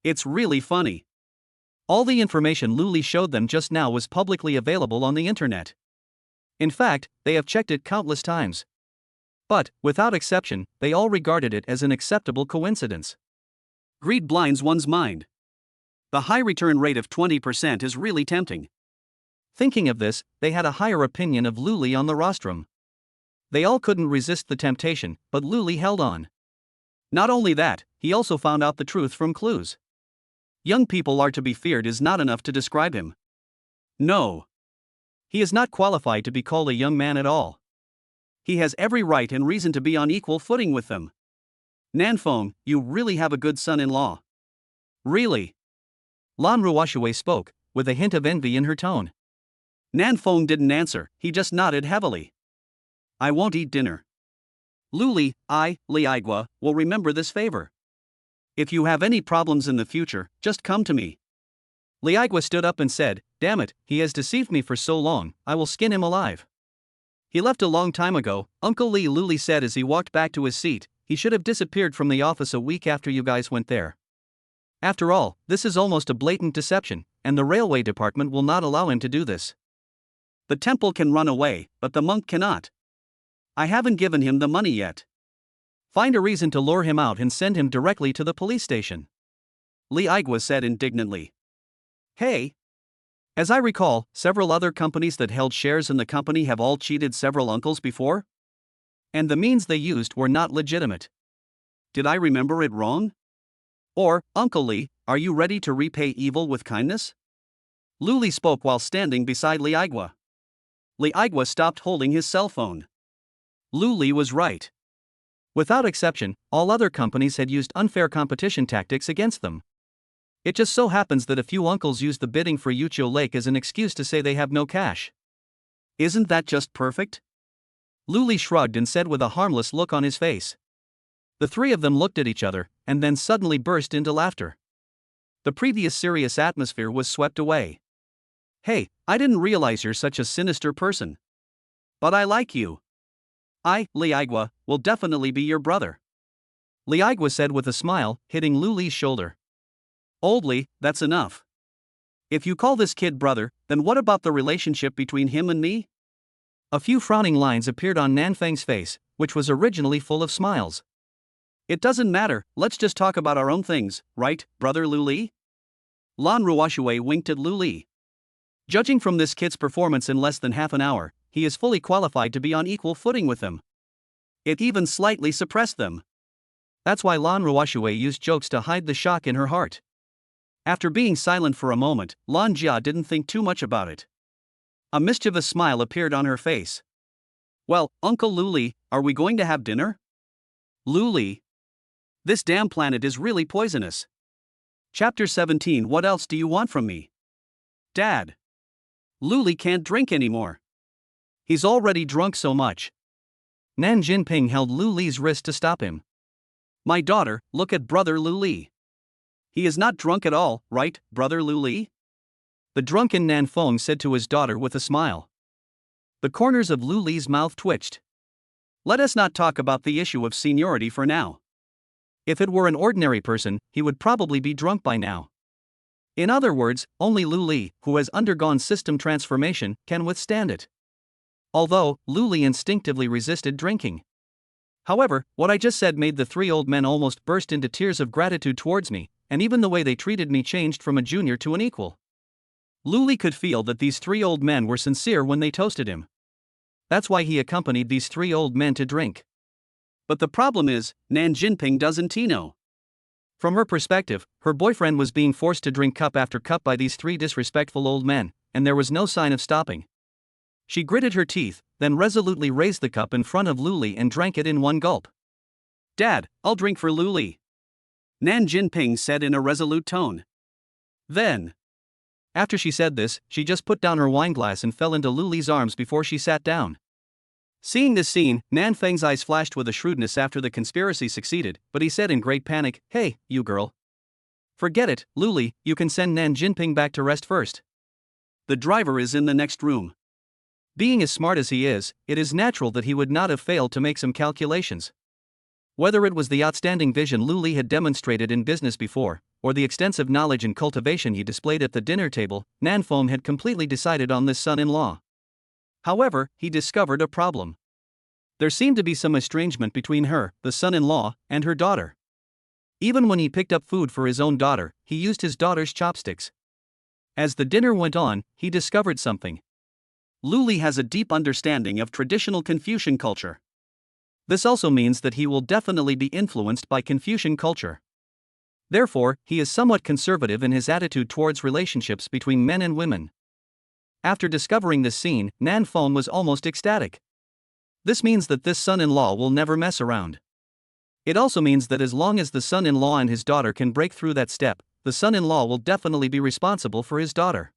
It's really funny. All the information Luli showed them just now was publicly available on the internet. In fact, they have checked it countless times. But, without exception, they all regarded it as an acceptable coincidence. Greed blinds one's mind. The high return rate of 20% is really tempting. Thinking of this, they had a higher opinion of Luli on the rostrum. They all couldn't resist the temptation, but Luli held on. Not only that, he also found out the truth from clues. Young people are to be feared is not enough to describe him. No. He is not qualified to be called a young man at all. He has every right and reason to be on equal footing with them. Nan Fong, you really have a good son-in-law. Really? Lan Ruoshui spoke, with a hint of envy in her tone. Nan Fong didn't answer, he just nodded heavily. I won't eat dinner. Luli, Li Aigua, will remember this favor. If you have any problems in the future, just come to me. Li Aigua stood up and said, damn it, he has deceived me for so long, I will skin him alive. He left a long time ago, Uncle Li, Luli said as he walked back to his seat. He should have disappeared from the office a week after you guys went there. After all, this is almost a blatant deception, and the railway department will not allow him to do this. The temple can run away, but the monk cannot. I haven't given him the money yet. Find a reason to lure him out and send him directly to the police station. Li Aigua said indignantly. Hey! As I recall, several other companies that held shares in the company have all cheated several uncles before? And the means they used were not legitimate. Did I remember it wrong? Or, Uncle Li, are you ready to repay evil with kindness? Luli spoke while standing beside Li Aigua. Li Aigua stopped holding his cell phone. Luli was right. Without exception, all other companies had used unfair competition tactics against them. It just so happens that a few uncles used the bidding for Yuchio Lake as an excuse to say they have no cash. Isn't that just perfect? Luli shrugged and said with a harmless look on his face. The 3 of them looked at each other, and then suddenly burst into laughter. The previous serious atmosphere was swept away. Hey, I didn't realize you're such a sinister person. But I like you. I, Liagua, will definitely be your brother. Liagua said with a smile, hitting Lu Li's shoulder. Old Li, that's enough. If you call this kid brother, then what about the relationship between him and me? A few frowning lines appeared on Nan Feng's face, which was originally full of smiles. It doesn't matter, let's just talk about our own things, right, brother Lu Li? Lan Ruoxue winked at Lu Li. Judging from this kid's performance in less than half an hour, he is fully qualified to be on equal footing with them. It even slightly suppressed them. That's why Lan Ruoxue used jokes to hide the shock in her heart. After being silent for a moment, Lan Jia didn't think too much about it. A mischievous smile appeared on her face. Well, Uncle Lu Li, are we going to have dinner? Lu Li. This damn planet is really poisonous. Chapter 17. What else do you want from me? Dad. Lu Li can't drink anymore. He's already drunk so much. Nan Jinping held Lu Li's wrist to stop him. My daughter, look at brother Lu Li. He is not drunk at all, right, brother Lu Li? The drunken Nan Feng said to his daughter with a smile. The corners of Lu Li's mouth twitched. Let us not talk about the issue of seniority for now. If it were an ordinary person, he would probably be drunk by now. In other words, only Lu Li, who has undergone system transformation, can withstand it. Although, Lu Li instinctively resisted drinking. However, what I just said made the three old men almost burst into tears of gratitude towards me, and even the way they treated me changed from a junior to an equal. Lu Li could feel that these three old men were sincere when they toasted him. That's why he accompanied these three old men to drink. But the problem is, Nan Jinping doesn't know. From her perspective, her boyfriend was being forced to drink cup after cup by these three disrespectful old men, and there was no sign of stopping. She gritted her teeth, then resolutely raised the cup in front of Lu Li and drank it in one gulp. Dad, I'll drink for Lu Li. Nan Jinping said in a resolute tone. Then. After she said this, she just put down her wineglass and fell into Lu Li's arms before she sat down. Seeing this scene, Nan Feng's eyes flashed with a shrewdness after the conspiracy succeeded, but he said in great panic, Hey, you girl. Forget it, Lu Li, you can send Nan Jinping back to rest first. The driver is in the next room. Being as smart as he is, it is natural that he would not have failed to make some calculations. Whether it was the outstanding vision Lu Li had demonstrated in business before, or the extensive knowledge and cultivation he displayed at the dinner table, Nan Feng had completely decided on this son-in-law. However, he discovered a problem. There seemed to be some estrangement between her, the son-in-law, and her daughter. Even when he picked up food for his own daughter, he used his daughter's chopsticks. As the dinner went on, he discovered something. Lu Li has a deep understanding of traditional Confucian culture. This also means that he will definitely be influenced by Confucian culture. Therefore, he is somewhat conservative in his attitude towards relationships between men and women. After discovering this scene, Nan Feng was almost ecstatic. This means that this son-in-law will never mess around. It also means that as long as the son-in-law and his daughter can break through that step, the son-in-law will definitely be responsible for his daughter.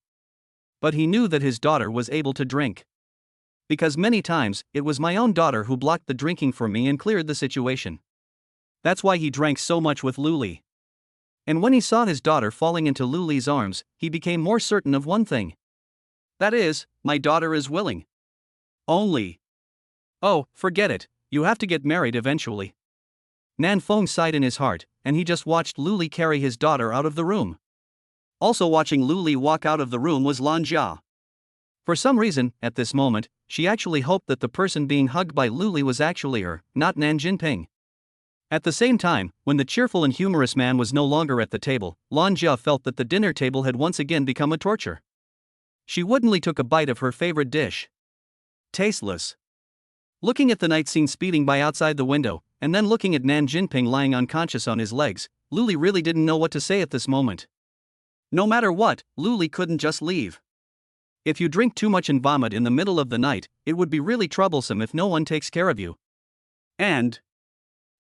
But he knew that his daughter was able to drink. Because many times, it was my own daughter who blocked the drinking for me and cleared the situation. That's why he drank so much with Lu Li. And when he saw his daughter falling into Lu Li's arms, he became more certain of one thing. That is, my daughter is willing. Only. Oh, forget it, you have to get married eventually. Nan Feng sighed in his heart, and he just watched Lu Li carry his daughter out of the room. Also watching Lu Li walk out of the room was Lan Jia. For some reason, at this moment, she actually hoped that the person being hugged by Lu Li was actually her, not Nan Jinping. At the same time, when the cheerful and humorous man was no longer at the table, Lan Jia felt that the dinner table had once again become a torture. She woodenly took a bite of her favorite dish. Tasteless. Looking at the night scene speeding by outside the window, and then looking at Nan Jinping lying unconscious on his legs, Lu Li really didn't know what to say at this moment. No matter what, Lu Li couldn't just leave. If you drink too much and vomit in the middle of the night, it would be really troublesome if no one takes care of you. And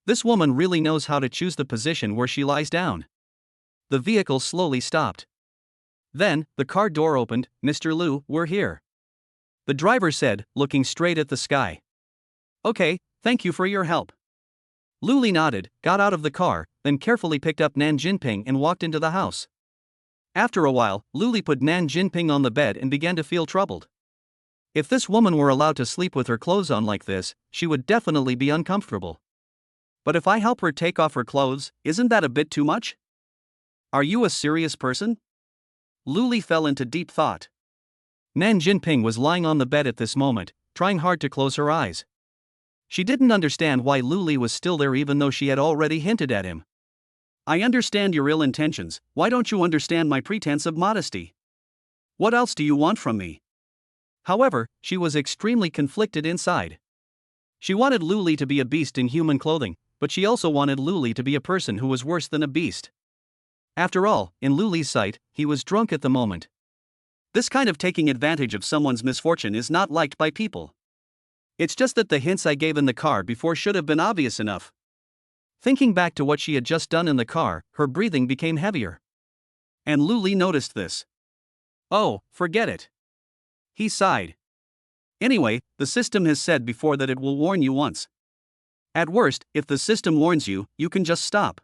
this woman really knows how to choose the position where she lies down. The vehicle slowly stopped. Then, the car door opened. Mr. Lu, we're here. The driver said, looking straight at the sky. Okay, thank you for your help. Lu Li nodded, got out of the car, then carefully picked up Nan Jinping and walked into the house. After a while, Luli put Nan Jinping on the bed and began to feel troubled. If this woman were allowed to sleep with her clothes on like this, she would definitely be uncomfortable. But if I help her take off her clothes, isn't that a bit too much? Are you a serious person? Luli fell into deep thought. Nan Jinping was lying on the bed at this moment, trying hard to close her eyes. She didn't understand why Luli was still there even though she had already hinted at him. I understand your ill intentions, why don't you understand my pretense of modesty? What else do you want from me? However, she was extremely conflicted inside. She wanted Luli to be a beast in human clothing, but she also wanted Luli to be a person who was worse than a beast. After all, in Luli's sight, he was drunk at the moment. This kind of taking advantage of someone's misfortune is not liked by people. It's just that the hints I gave in the car before should have been obvious enough. Thinking back to what she had just done in the car, her breathing became heavier. And Luli noticed this. Oh, forget it. He sighed. Anyway, the system has said before that it will warn you once. At worst, if the system warns you, you can just stop.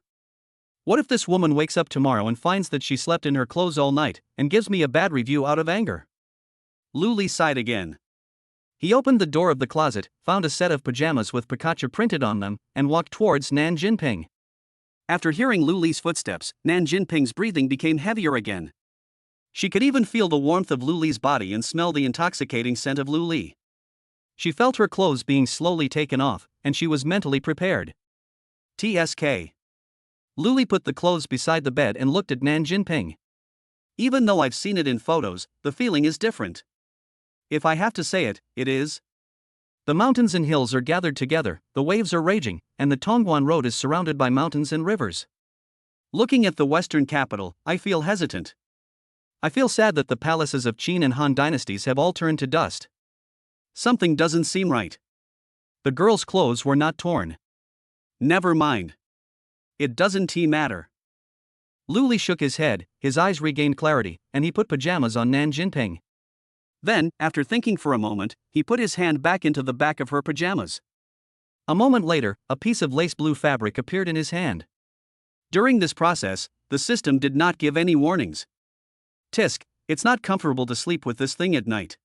What if this woman wakes up tomorrow and finds that she slept in her clothes all night, and gives me a bad review out of anger? Luli sighed again. He opened the door of the closet, found a set of pajamas with Pikachu printed on them, and walked towards Nan Jinping. After hearing Luli's footsteps, Nan Jinping's breathing became heavier again. She could even feel the warmth of Luli's body and smell the intoxicating scent of Luli. She felt her clothes being slowly taken off, and she was mentally prepared. TSK. Luli put the clothes beside the bed and looked at Nan Jinping. Even though I've seen it in photos, the feeling is different. If I have to say it, it is. The mountains and hills are gathered together, the waves are raging, and the Tongguan Road is surrounded by mountains and rivers. Looking at the western capital, I feel hesitant. I feel sad that the palaces of Qin and Han dynasties have all turned to dust. Something doesn't seem right. The girl's clothes were not torn. Never mind. It doesn't matter. Luli shook his head, his eyes regained clarity, and he put pajamas on Nan Jinping. Then, after thinking for a moment, he put his hand back into the back of her pajamas. A moment later, a piece of lace blue fabric appeared in his hand. During this process, the system did not give any warnings. Tisk, it's not comfortable to sleep with this thing at night.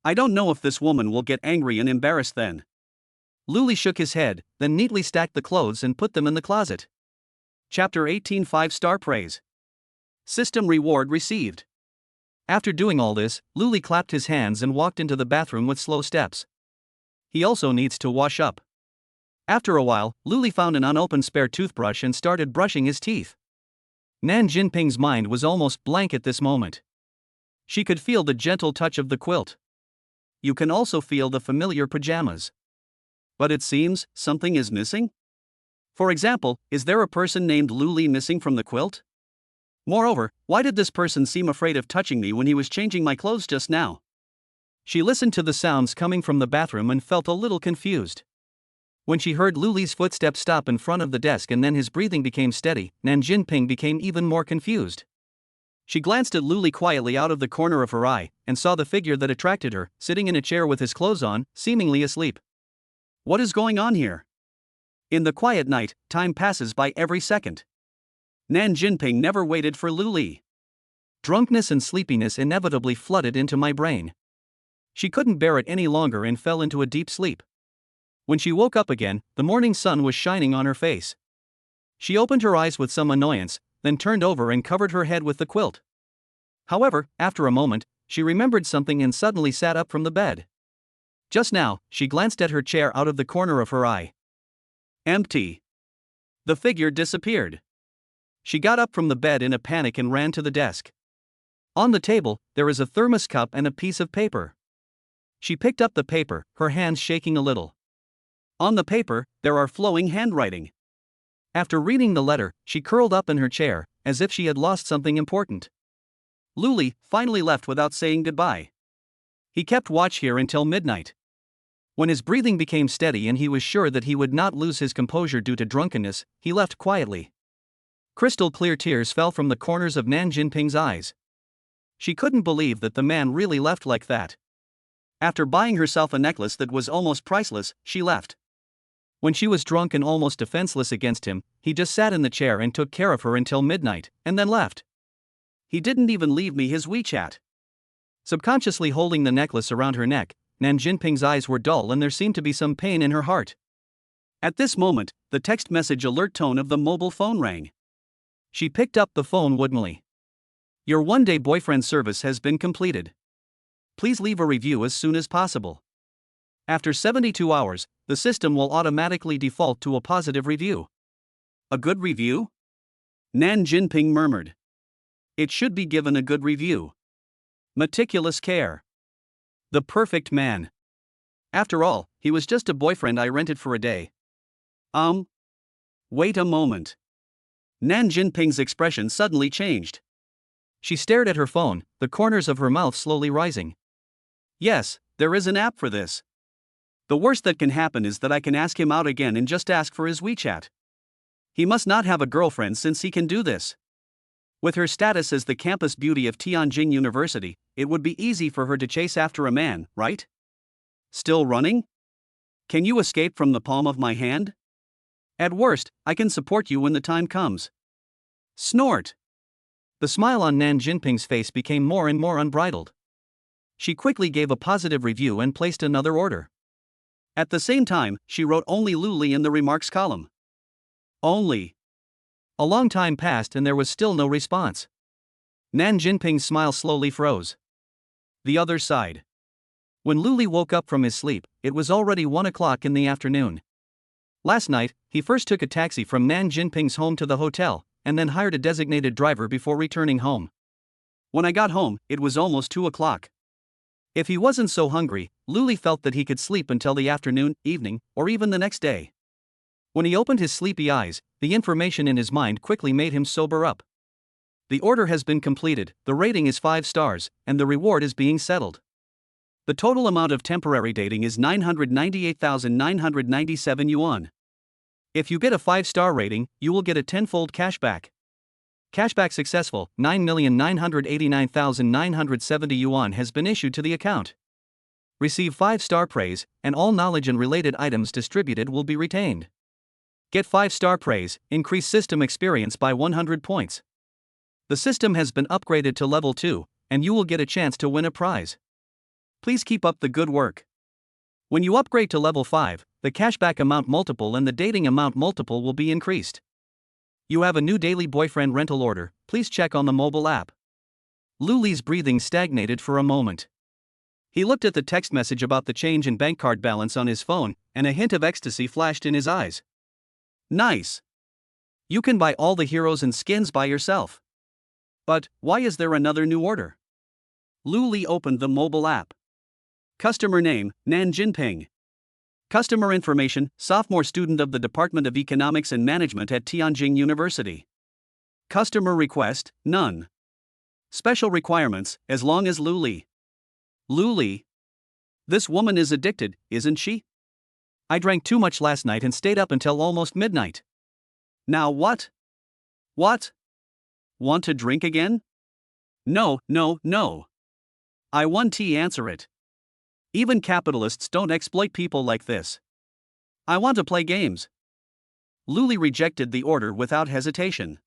I don't know if this woman will get angry and embarrassed then. Luli shook his head, then neatly stacked the clothes and put them in the closet. Chapter 18 5-star praise. System reward received. After doing all this, Luli clapped his hands and walked into the bathroom with slow steps. He also needs to wash up. After a while, Luli found an unopened spare toothbrush and started brushing his teeth. Nan Jinping's mind was almost blank at this moment. She could feel the gentle touch of the quilt. You can also feel the familiar pajamas. But it seems something is missing? For example, is there a person named Luli missing from the quilt? Moreover, why did this person seem afraid of touching me when he was changing my clothes just now? She listened to the sounds coming from the bathroom and felt a little confused. When she heard Luli's footsteps stop in front of the desk and then his breathing became steady, Nan Jinping became even more confused. She glanced at Luli quietly out of the corner of her eye, and saw the figure that attracted her, sitting in a chair with his clothes on, seemingly asleep. What is going on here? In the quiet night, time passes by every second. Nan Jinping never waited for Luli. Drunkenness and sleepiness inevitably flooded into my brain. She couldn't bear it any longer and fell into a deep sleep. When she woke up again, the morning sun was shining on her face. She opened her eyes with some annoyance, then turned over and covered her head with the quilt. However, after a moment, she remembered something and suddenly sat up from the bed. Just now, she glanced at her chair out of the corner of her eye. Empty. The figure disappeared. She got up from the bed in a panic and ran to the desk. On the table, there is a thermos cup and a piece of paper. She picked up the paper, her hands shaking a little. On the paper, there are flowing handwriting. After reading the letter, she curled up in her chair, as if she had lost something important. Luli finally left without saying goodbye. He kept watch here until midnight. When his breathing became steady and he was sure that he would not lose his composure due to drunkenness, he left quietly. Crystal clear tears fell from the corners of Nan Jinping's eyes. She couldn't believe that the man really left like that. After buying herself a necklace that was almost priceless, she left. When she was drunk and almost defenseless against him, he just sat in the chair and took care of her until midnight, and then left. He didn't even leave me his WeChat. Subconsciously holding the necklace around her neck, Nan Jinping's eyes were dull and there seemed to be some pain in her heart. At this moment, the text message alert tone of the mobile phone rang. She picked up the phone woodenly. Your one-day boyfriend service has been completed. Please leave a review as soon as possible. After 72 hours, the system will automatically default to a positive review. A good review? Nan Jinping murmured. It should be given a good review. Meticulous care. The perfect man. After all, he was just a boyfriend I rented for a day. Wait a moment. Nan Jinping's expression suddenly changed. She stared at her phone, the corners of her mouth slowly rising. Yes, there is an app for this. The worst that can happen is that I can ask him out again and just ask for his WeChat. He must not have a girlfriend since he can do this. With her status as the campus beauty of Tianjin University, it would be easy for her to chase after a man, right? Still running? Can you escape from the palm of my hand? At worst, I can support you when the time comes. Snort. The smile on Nan Jinping's face became more and more unbridled. She quickly gave a positive review and placed another order. At the same time, she wrote only Luli in the remarks column. Only. A long time passed and there was still no response. Nan Jinping's smile slowly froze. The other side. When Luli woke up from his sleep, it was already 1 o'clock in the afternoon. Last night, he first took a taxi from Nan Jinping's home to the hotel, and then hired a designated driver before returning home. When I got home, it was almost 2 o'clock. If he wasn't so hungry, Luli felt that he could sleep until the afternoon, evening, or even the next day. When he opened his sleepy eyes, the information in his mind quickly made him sober up. The order has been completed, the rating is 5 stars, and the reward is being settled. The total amount of temporary dating is 998,997 yuan. If you get a 5-star rating, you will get a 10-fold cashback. Cashback successful, 9,989,970 yuan has been issued to the account. Receive 5-star praise, and all knowledge and related items distributed will be retained. Get 5-star praise, increase system experience by 100 points. The system has been upgraded to level 2, and you will get a chance to win a prize. Please keep up the good work. When you upgrade to level 5, the cashback amount multiple and the dating amount multiple will be increased. You have a new daily boyfriend rental order, please check on the mobile app. Luli's breathing stagnated for a moment. He looked at the text message about the change in bank card balance on his phone, and a hint of ecstasy flashed in his eyes. Nice. You can buy all the heroes and skins by yourself. But why is there another new order? Luli opened the mobile app. Customer name, Nan Jinping. Customer information, sophomore student of the Department of Economics and Management at Tianjin University. Customer request, none. Special requirements, as long as Luli. Luli? This woman is addicted, isn't she? I drank too much last night and stayed up until almost midnight. Now what? What? Want to drink again? No. I want tea, answer it. Even capitalists don't exploit people like this. I want to play games. Luli rejected the order without hesitation.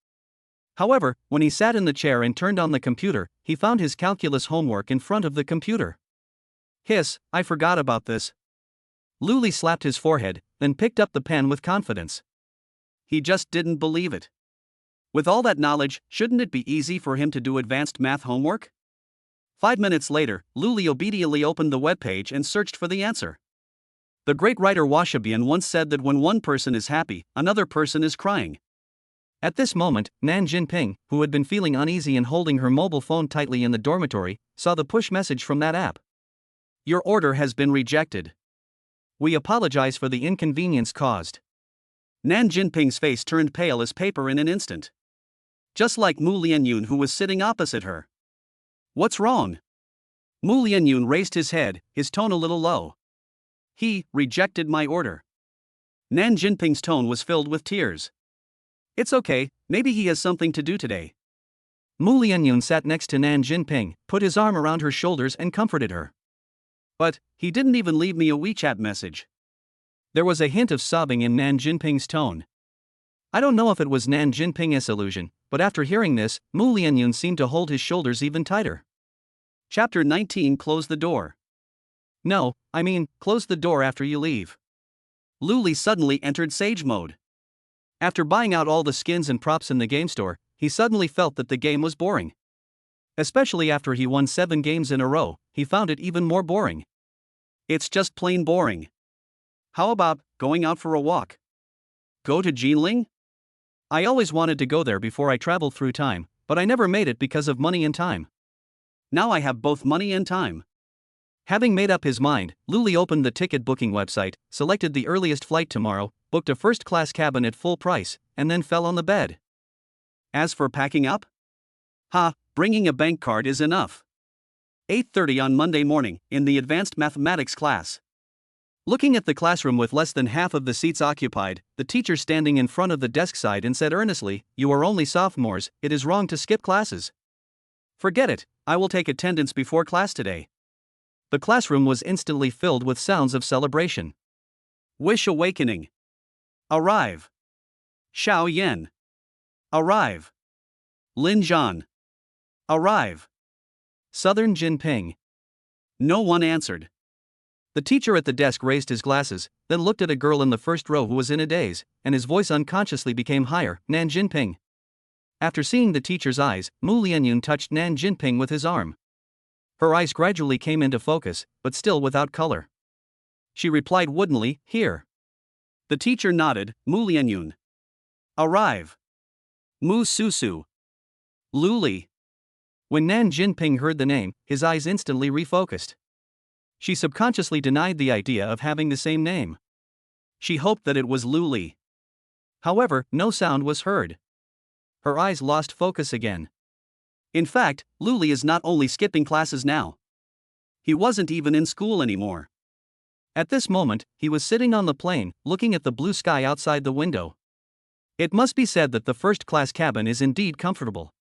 However, when he sat in the chair and turned on the computer, he found his calculus homework in front of the computer. Hiss, I forgot about this. Luli slapped his forehead, then picked up the pen with confidence. He just didn't believe it. With all that knowledge, shouldn't it be easy for him to do advanced math homework? 5 minutes later, Luli obediently opened the webpage and searched for the answer. The great writer Washabian once said that when one person is happy, another person is crying. At this moment, Nan Jinping, who had been feeling uneasy and holding her mobile phone tightly in the dormitory, saw the push message from that app. Your order has been rejected. We apologize for the inconvenience caused. Nan Jinping's face turned pale as paper in an instant. Just like Mu Lianyun, who was sitting opposite her. What's wrong? Mu Lianyun raised his head, his tone a little low. He rejected my order. Nan Jinping's tone was filled with tears. It's okay, maybe he has something to do today. Mu Lianyun sat next to Nan Jinping, put his arm around her shoulders and comforted her. But he didn't even leave me a WeChat message. There was a hint of sobbing in Nan Jinping's tone. I don't know if it was Nan Jinping's illusion, but after hearing this, Mu Lianyun seemed to hold his shoulders even tighter. Chapter 19. Close the door. No, I mean, close the door after you leave. Lu Li suddenly entered sage mode. After buying out all the skins and props in the game store, he suddenly felt that the game was boring. Especially after he won 7 games in a row, he found it even more boring. It's just plain boring. How about going out for a walk? Go to Jinling? I always wanted to go there before I traveled through time, but I never made it because of money and time. Now I have both money and time. Having made up his mind, Lu Li opened the ticket booking website, selected the earliest flight tomorrow, booked a first-class cabin at full price, and then fell on the bed. As for packing up? Bringing a bank card is enough. 8:30 on Monday morning, in the advanced mathematics class. Looking at the classroom with less than half of the seats occupied, the teacher standing in front of the desk sighed and said earnestly, "You are only sophomores, it is wrong to skip classes." "Forget it, I will take attendance before class today." The classroom was instantly filled with sounds of celebration. Wish awakening. Arrive. Xiao Yan. Arrive. Lin Zhan. Arrive. Southern Jinping. No one answered. The teacher at the desk raised his glasses, then looked at a girl in the first row who was in a daze, and his voice unconsciously became higher, "Nan Jinping." After seeing the teacher's eyes, Mu Lianyun touched Nan Jinping with his arm. Her eyes gradually came into focus, but still without color. She replied woodenly, "Here." The teacher nodded, "Mu Lianyun. Arrive. Mu Susu. Lu Li." When Nan Jinping heard the name, his eyes instantly refocused. She subconsciously denied the idea of having the same name. She hoped that it was Lu Li. However, no sound was heard. Her eyes lost focus again. In fact, Lu Li is not only skipping classes now. He wasn't even in school anymore. At this moment, he was sitting on the plane, looking at the blue sky outside the window. It must be said that the first-class cabin is indeed comfortable.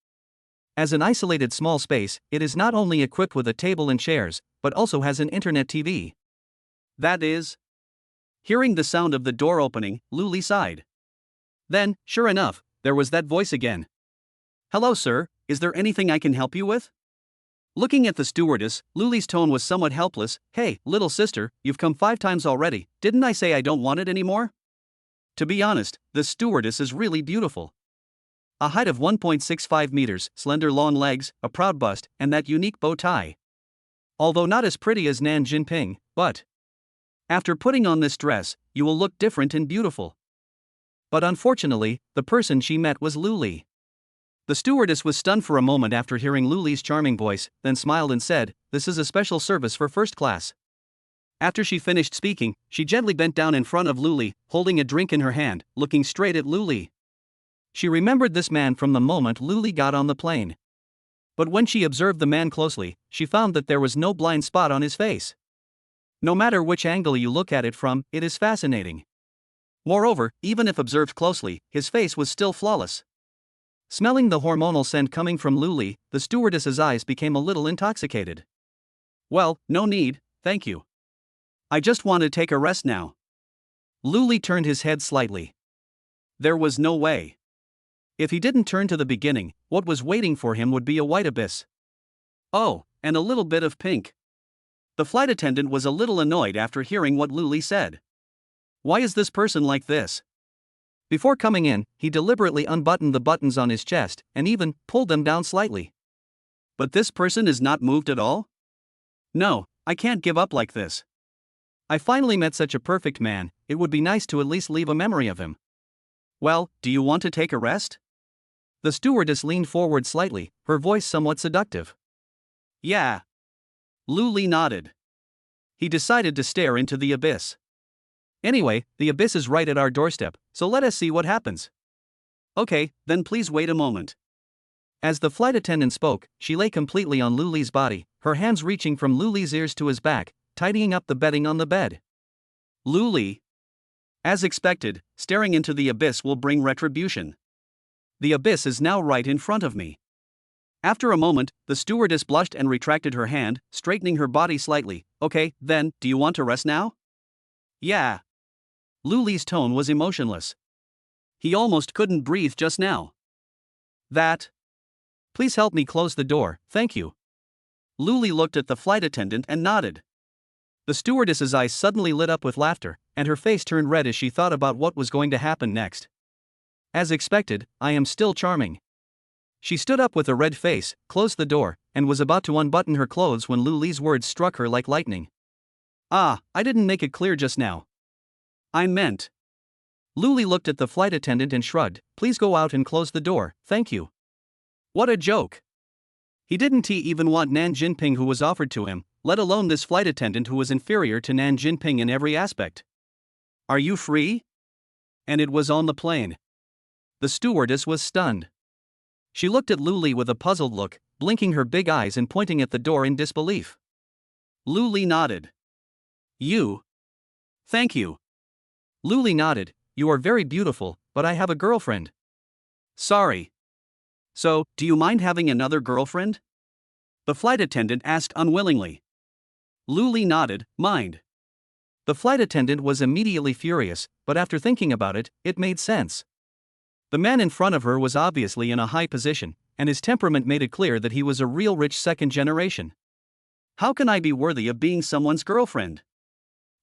As an isolated small space, it is not only equipped with a table and chairs, but also has an internet TV. That is. Hearing the sound of the door opening, Lu Li sighed. Then, sure enough, there was that voice again. "Hello, sir, is there anything I can help you with?" Looking at the stewardess, Lu Li's tone was somewhat helpless. "Hey, little sister, you've come 5 times already, didn't I say I don't want it anymore?" To be honest, the stewardess is really beautiful. A height of 1.65 meters, slender long legs, a proud bust, and that unique bow tie. Although not as pretty as Nan Jinping, but after putting on this dress, you will look different and beautiful. But unfortunately, the person she met was Lu Li. The stewardess was stunned for a moment after hearing Lu Li's charming voice, then smiled and said, "This is a special service for first class." After she finished speaking, she gently bent down in front of Lu Li, holding a drink in her hand, looking straight at Lu Li. She remembered this man from the moment Lu Li got on the plane. But when she observed the man closely, she found that there was no blind spot on his face. No matter which angle you look at it from, it is fascinating. Moreover, even if observed closely, his face was still flawless. Smelling the hormonal scent coming from Lu Li, the stewardess's eyes became a little intoxicated. "Well, no need, thank you. I just want to take a rest now." Lu Li turned his head slightly. There was no way. If he didn't turn to the beginning, what was waiting for him would be a white abyss. Oh, and a little bit of pink. The flight attendant was a little annoyed after hearing what Lu Li said. Why is this person like this? Before coming in, he deliberately unbuttoned the buttons on his chest, and even pulled them down slightly. But this person is not moved at all? No, I can't give up like this. I finally met such a perfect man, it would be nice to at least leave a memory of him. Well, do you want to take a rest? The stewardess leaned forward slightly, her voice somewhat seductive. Yeah. Lu Li nodded. He decided to stare into the abyss. Anyway, the abyss is right at our doorstep, so let us see what happens. Okay, then please wait a moment. As the flight attendant spoke, she lay completely on Lu Li's body, her hands reaching from Lu Li's ears to his back, tidying up the bedding on the bed. Lu Li. As expected, staring into the abyss will bring retribution. The abyss is now right in front of me. After a moment, the stewardess blushed and retracted her hand, straightening her body slightly. Okay, then, do you want to rest now? Yeah. Lu Li's tone was emotionless. He almost couldn't breathe just now. That. Please help me close the door, thank you. Luli looked at the flight attendant and nodded. The stewardess's eyes suddenly lit up with laughter, and her face turned red as she thought about what was going to happen next. As expected, I am still charming. She stood up with a red face, closed the door, and was about to unbutton her clothes when Luli's words struck her like lightning. Ah, I didn't make it clear just now. I meant. Luli looked at the flight attendant and shrugged. Please go out and close the door, thank you. What a joke. He didn't even want Nan Jinping who was offered to him, let alone this flight attendant who was inferior to Nan Jinping in every aspect. Are you free? And it was on the plane. The stewardess was stunned. She looked at Luli with a puzzled look, blinking her big eyes and pointing at the door in disbelief. Luli nodded. You? Thank you. Luli nodded. You are very beautiful, but I have a girlfriend. Sorry. So, do you mind having another girlfriend? The flight attendant asked unwillingly. Luli nodded, mind. The flight attendant was immediately furious, but after thinking about it, it made sense. The man in front of her was obviously in a high position, and his temperament made it clear that he was a real rich second generation. How can I be worthy of being someone's girlfriend?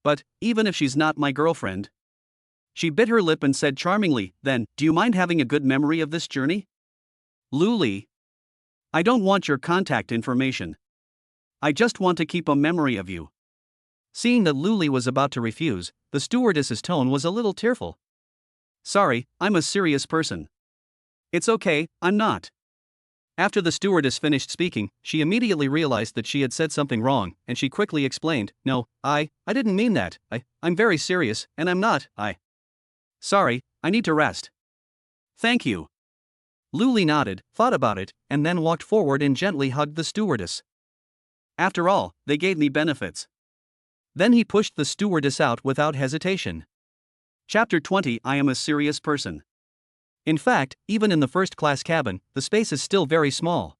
But, even if she's not my girlfriend. She bit her lip and said charmingly, then, do you mind having a good memory of this journey? Luli. I don't want your contact information. I just want to keep a memory of you. Seeing that Luli was about to refuse, the stewardess's tone was a little tearful. Sorry, I'm a serious person. It's okay, I'm not. After the stewardess finished speaking, she immediately realized that she had said something wrong, and she quickly explained, no, I didn't mean that, I'm very serious, and I'm not, Sorry, I need to rest. Thank you. Luli nodded, thought about it, and then walked forward and gently hugged the stewardess. After all, they gave me benefits. Then he pushed the stewardess out without hesitation. Chapter 20. I am a serious person. In fact, even in the first-class cabin, the space is still very small.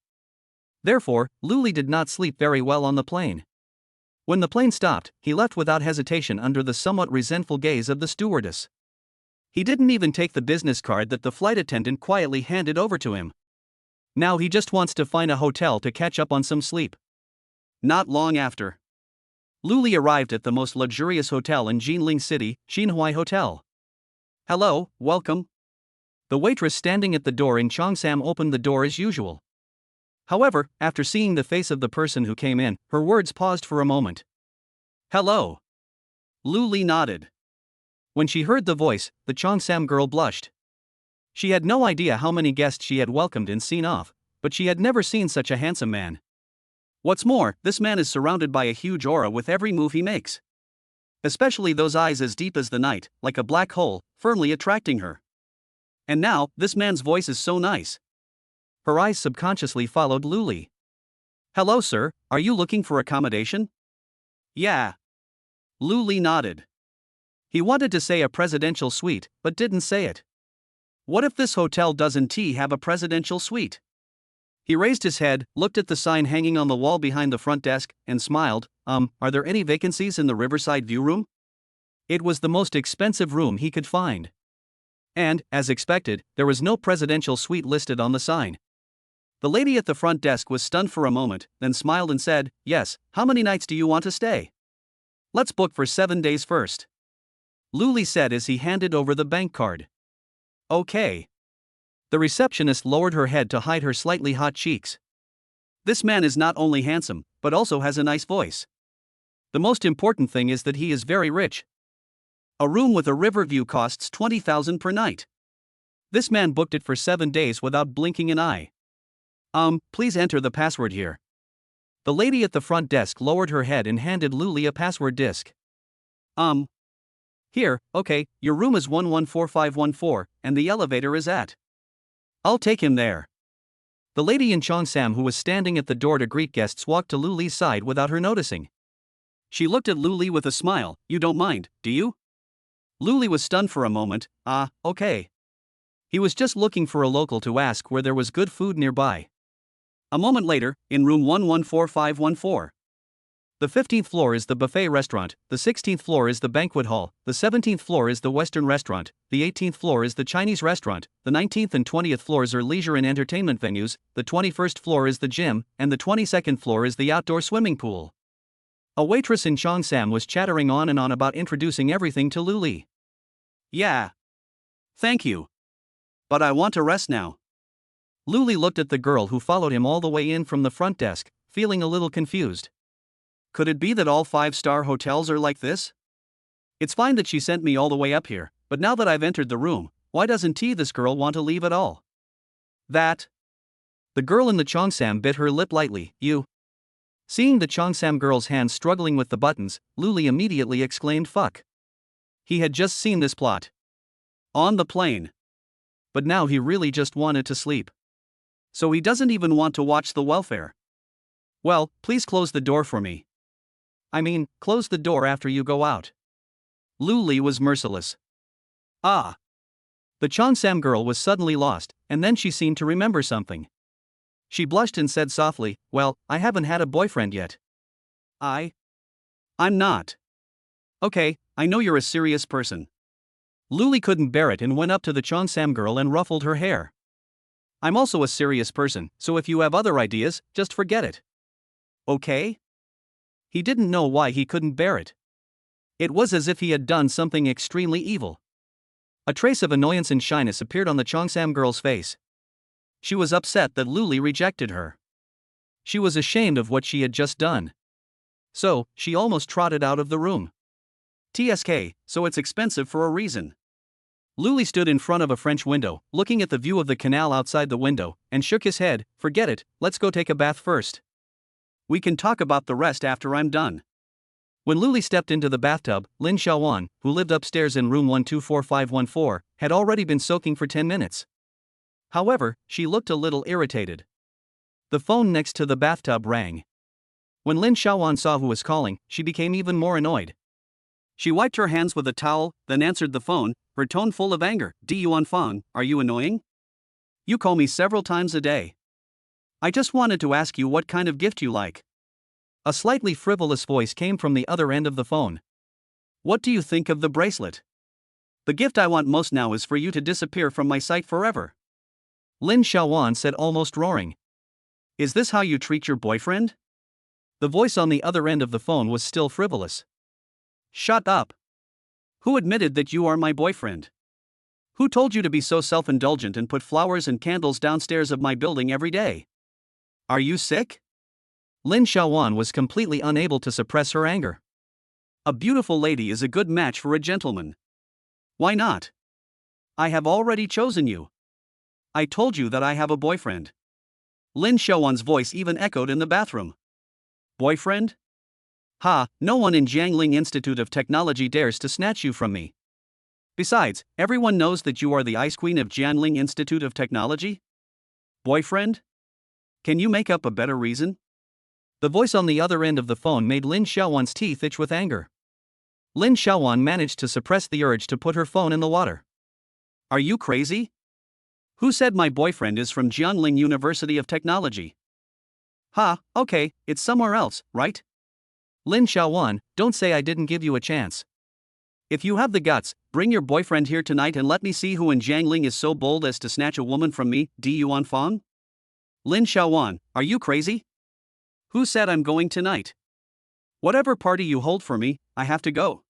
Therefore, Luli did not sleep very well on the plane. When the plane stopped, he left without hesitation under the somewhat resentful gaze of the stewardess. He didn't even take the business card that the flight attendant quietly handed over to him. Now he just wants to find a hotel to catch up on some sleep. Not long after, Luli arrived at the most luxurious hotel in Jinling City, Xinhui Hotel. Hello, welcome. The waitress standing at the door in Cheongsam opened the door as usual. However, after seeing the face of the person who came in, her words paused for a moment. Hello. Luli nodded. When she heard the voice, the Cheongsam girl blushed. She had no idea how many guests she had welcomed and seen off, but she had never seen such a handsome man. What's more, this man is surrounded by a huge aura with every move he makes. Especially those eyes as deep as the night, like a black hole, firmly attracting her. And now, this man's voice is so nice. Her eyes subconsciously followed Luli. Hello sir, are you looking for accommodation? Yeah. Luli nodded. He wanted to say a presidential suite, but didn't say it. What if this hotel doesn't have a presidential suite? He raised his head, looked at the sign hanging on the wall behind the front desk, and smiled. Are there any vacancies in the Riverside View room? It was the most expensive room he could find. And, as expected, there was no presidential suite listed on the sign. The lady at the front desk was stunned for a moment, then smiled and said, yes, how many nights do you want to stay? Let's book for 7 days first. Luli said as he handed over the bank card. Okay. The receptionist lowered her head to hide her slightly hot cheeks. This man is not only handsome, but also has a nice voice. The most important thing is that he is very rich. A room with a river view costs 20,000 per night. This man booked it for 7 days without blinking an eye. Please enter the password here. The lady at the front desk lowered her head and handed Luli a password disk. Here, okay, your room is 114514, and the elevator is at. I'll take him there. The lady in Cheongsam who was standing at the door to greet guests walked to Luli's side without her noticing. She looked at Luli with a smile. You don't mind, do you? Luli was stunned for a moment. Okay. He was just looking for a local to ask where there was good food nearby. A moment later, in room 114514. The 15th floor is the buffet restaurant, the 16th floor is the banquet hall, the 17th floor is the Western restaurant, the 18th floor is the Chinese restaurant, the 19th and 20th floors are leisure and entertainment venues, the 21st floor is the gym, and the 22nd floor is the outdoor swimming pool. A waitress in Cheongsam was chattering on and on about introducing everything to Luli. Yeah. Thank you. But I want to rest now. Luli looked at the girl who followed him all the way in from the front desk, feeling a little confused. Could it be that all 5-star hotels are like this? It's fine that she sent me all the way up here, but now that I've entered the room, why doesn't this girl want to leave at all? That. The girl in the Cheongsam bit her lip lightly. You. Seeing the Cheongsam girl's hands struggling with the buttons, Luli immediately exclaimed fuck. He had just seen this plot on the plane. But now he really just wanted to sleep. So he doesn't even want to watch the welfare. Well, please close the door for me. I mean, close the door after you go out. Luli was merciless. Ah. The Cheongsam girl was suddenly lost, and then she seemed to remember something. She blushed and said softly, well, I haven't had a boyfriend yet. I'm not. Okay, I know you're a serious person. Luli couldn't bear it and went up to the Cheongsam girl and ruffled her hair. I'm also a serious person, so if you have other ideas, just forget it. Okay? He didn't know why he couldn't bear it. It was as if he had done something extremely evil. A trace of annoyance and shyness appeared on the Cheongsam girl's face. She was upset that Luli rejected her. She was ashamed of what she had just done. So, she almost trotted out of the room. TSK, so it's expensive for a reason. Luli stood in front of a French window, looking at the view of the canal outside the window, and shook his head. Forget it, let's go take a bath first. We can talk about the rest after I'm done. When Luli stepped into the bathtub, Lin Xiaowan, who lived upstairs in room 124514, had already been soaking for 10 minutes. However, she looked a little irritated. The phone next to the bathtub rang. When Lin Xiaowan saw who was calling, she became even more annoyed. She wiped her hands with a towel, then answered the phone, her tone full of anger. Yuan Fang, are you annoying? You call me several times a day. I just wanted to ask you what kind of gift you like. A slightly frivolous voice came from the other end of the phone. What do you think of the bracelet? The gift I want most now is for you to disappear from my sight forever. Lin Xiaowan said, almost roaring. Is this how you treat your boyfriend? The voice on the other end of the phone was still frivolous. Shut up. Who admitted that you are my boyfriend? Who told you to be so self-indulgent and put flowers and candles downstairs of my building every day? Are you sick? Lin Xiaowan was completely unable to suppress her anger. A beautiful lady is a good match for a gentleman. Why not? I have already chosen you. I told you that I have a boyfriend. Lin Xiaowan's voice even echoed in the bathroom. Boyfriend? Ha, no one in Jiangling Institute of Technology dares to snatch you from me. Besides, everyone knows that you are the ice queen of Jiangling Institute of Technology. Boyfriend? Can you make up a better reason? The voice on the other end of the phone made Lin Xiaowan's teeth itch with anger. Lin Xiaowan managed to suppress the urge to put her phone in the water. Are you crazy? Who said my boyfriend is from Jiangling University of Technology? Ha, okay, it's somewhere else, right? Lin Xiaowan, don't say I didn't give you a chance. If you have the guts, bring your boyfriend here tonight and let me see who in Jiangling is so bold as to snatch a woman from me. Yuan Fang? Lin Xiaowan, are you crazy? Who said I'm going tonight? Whatever party you hold for me, I have to go.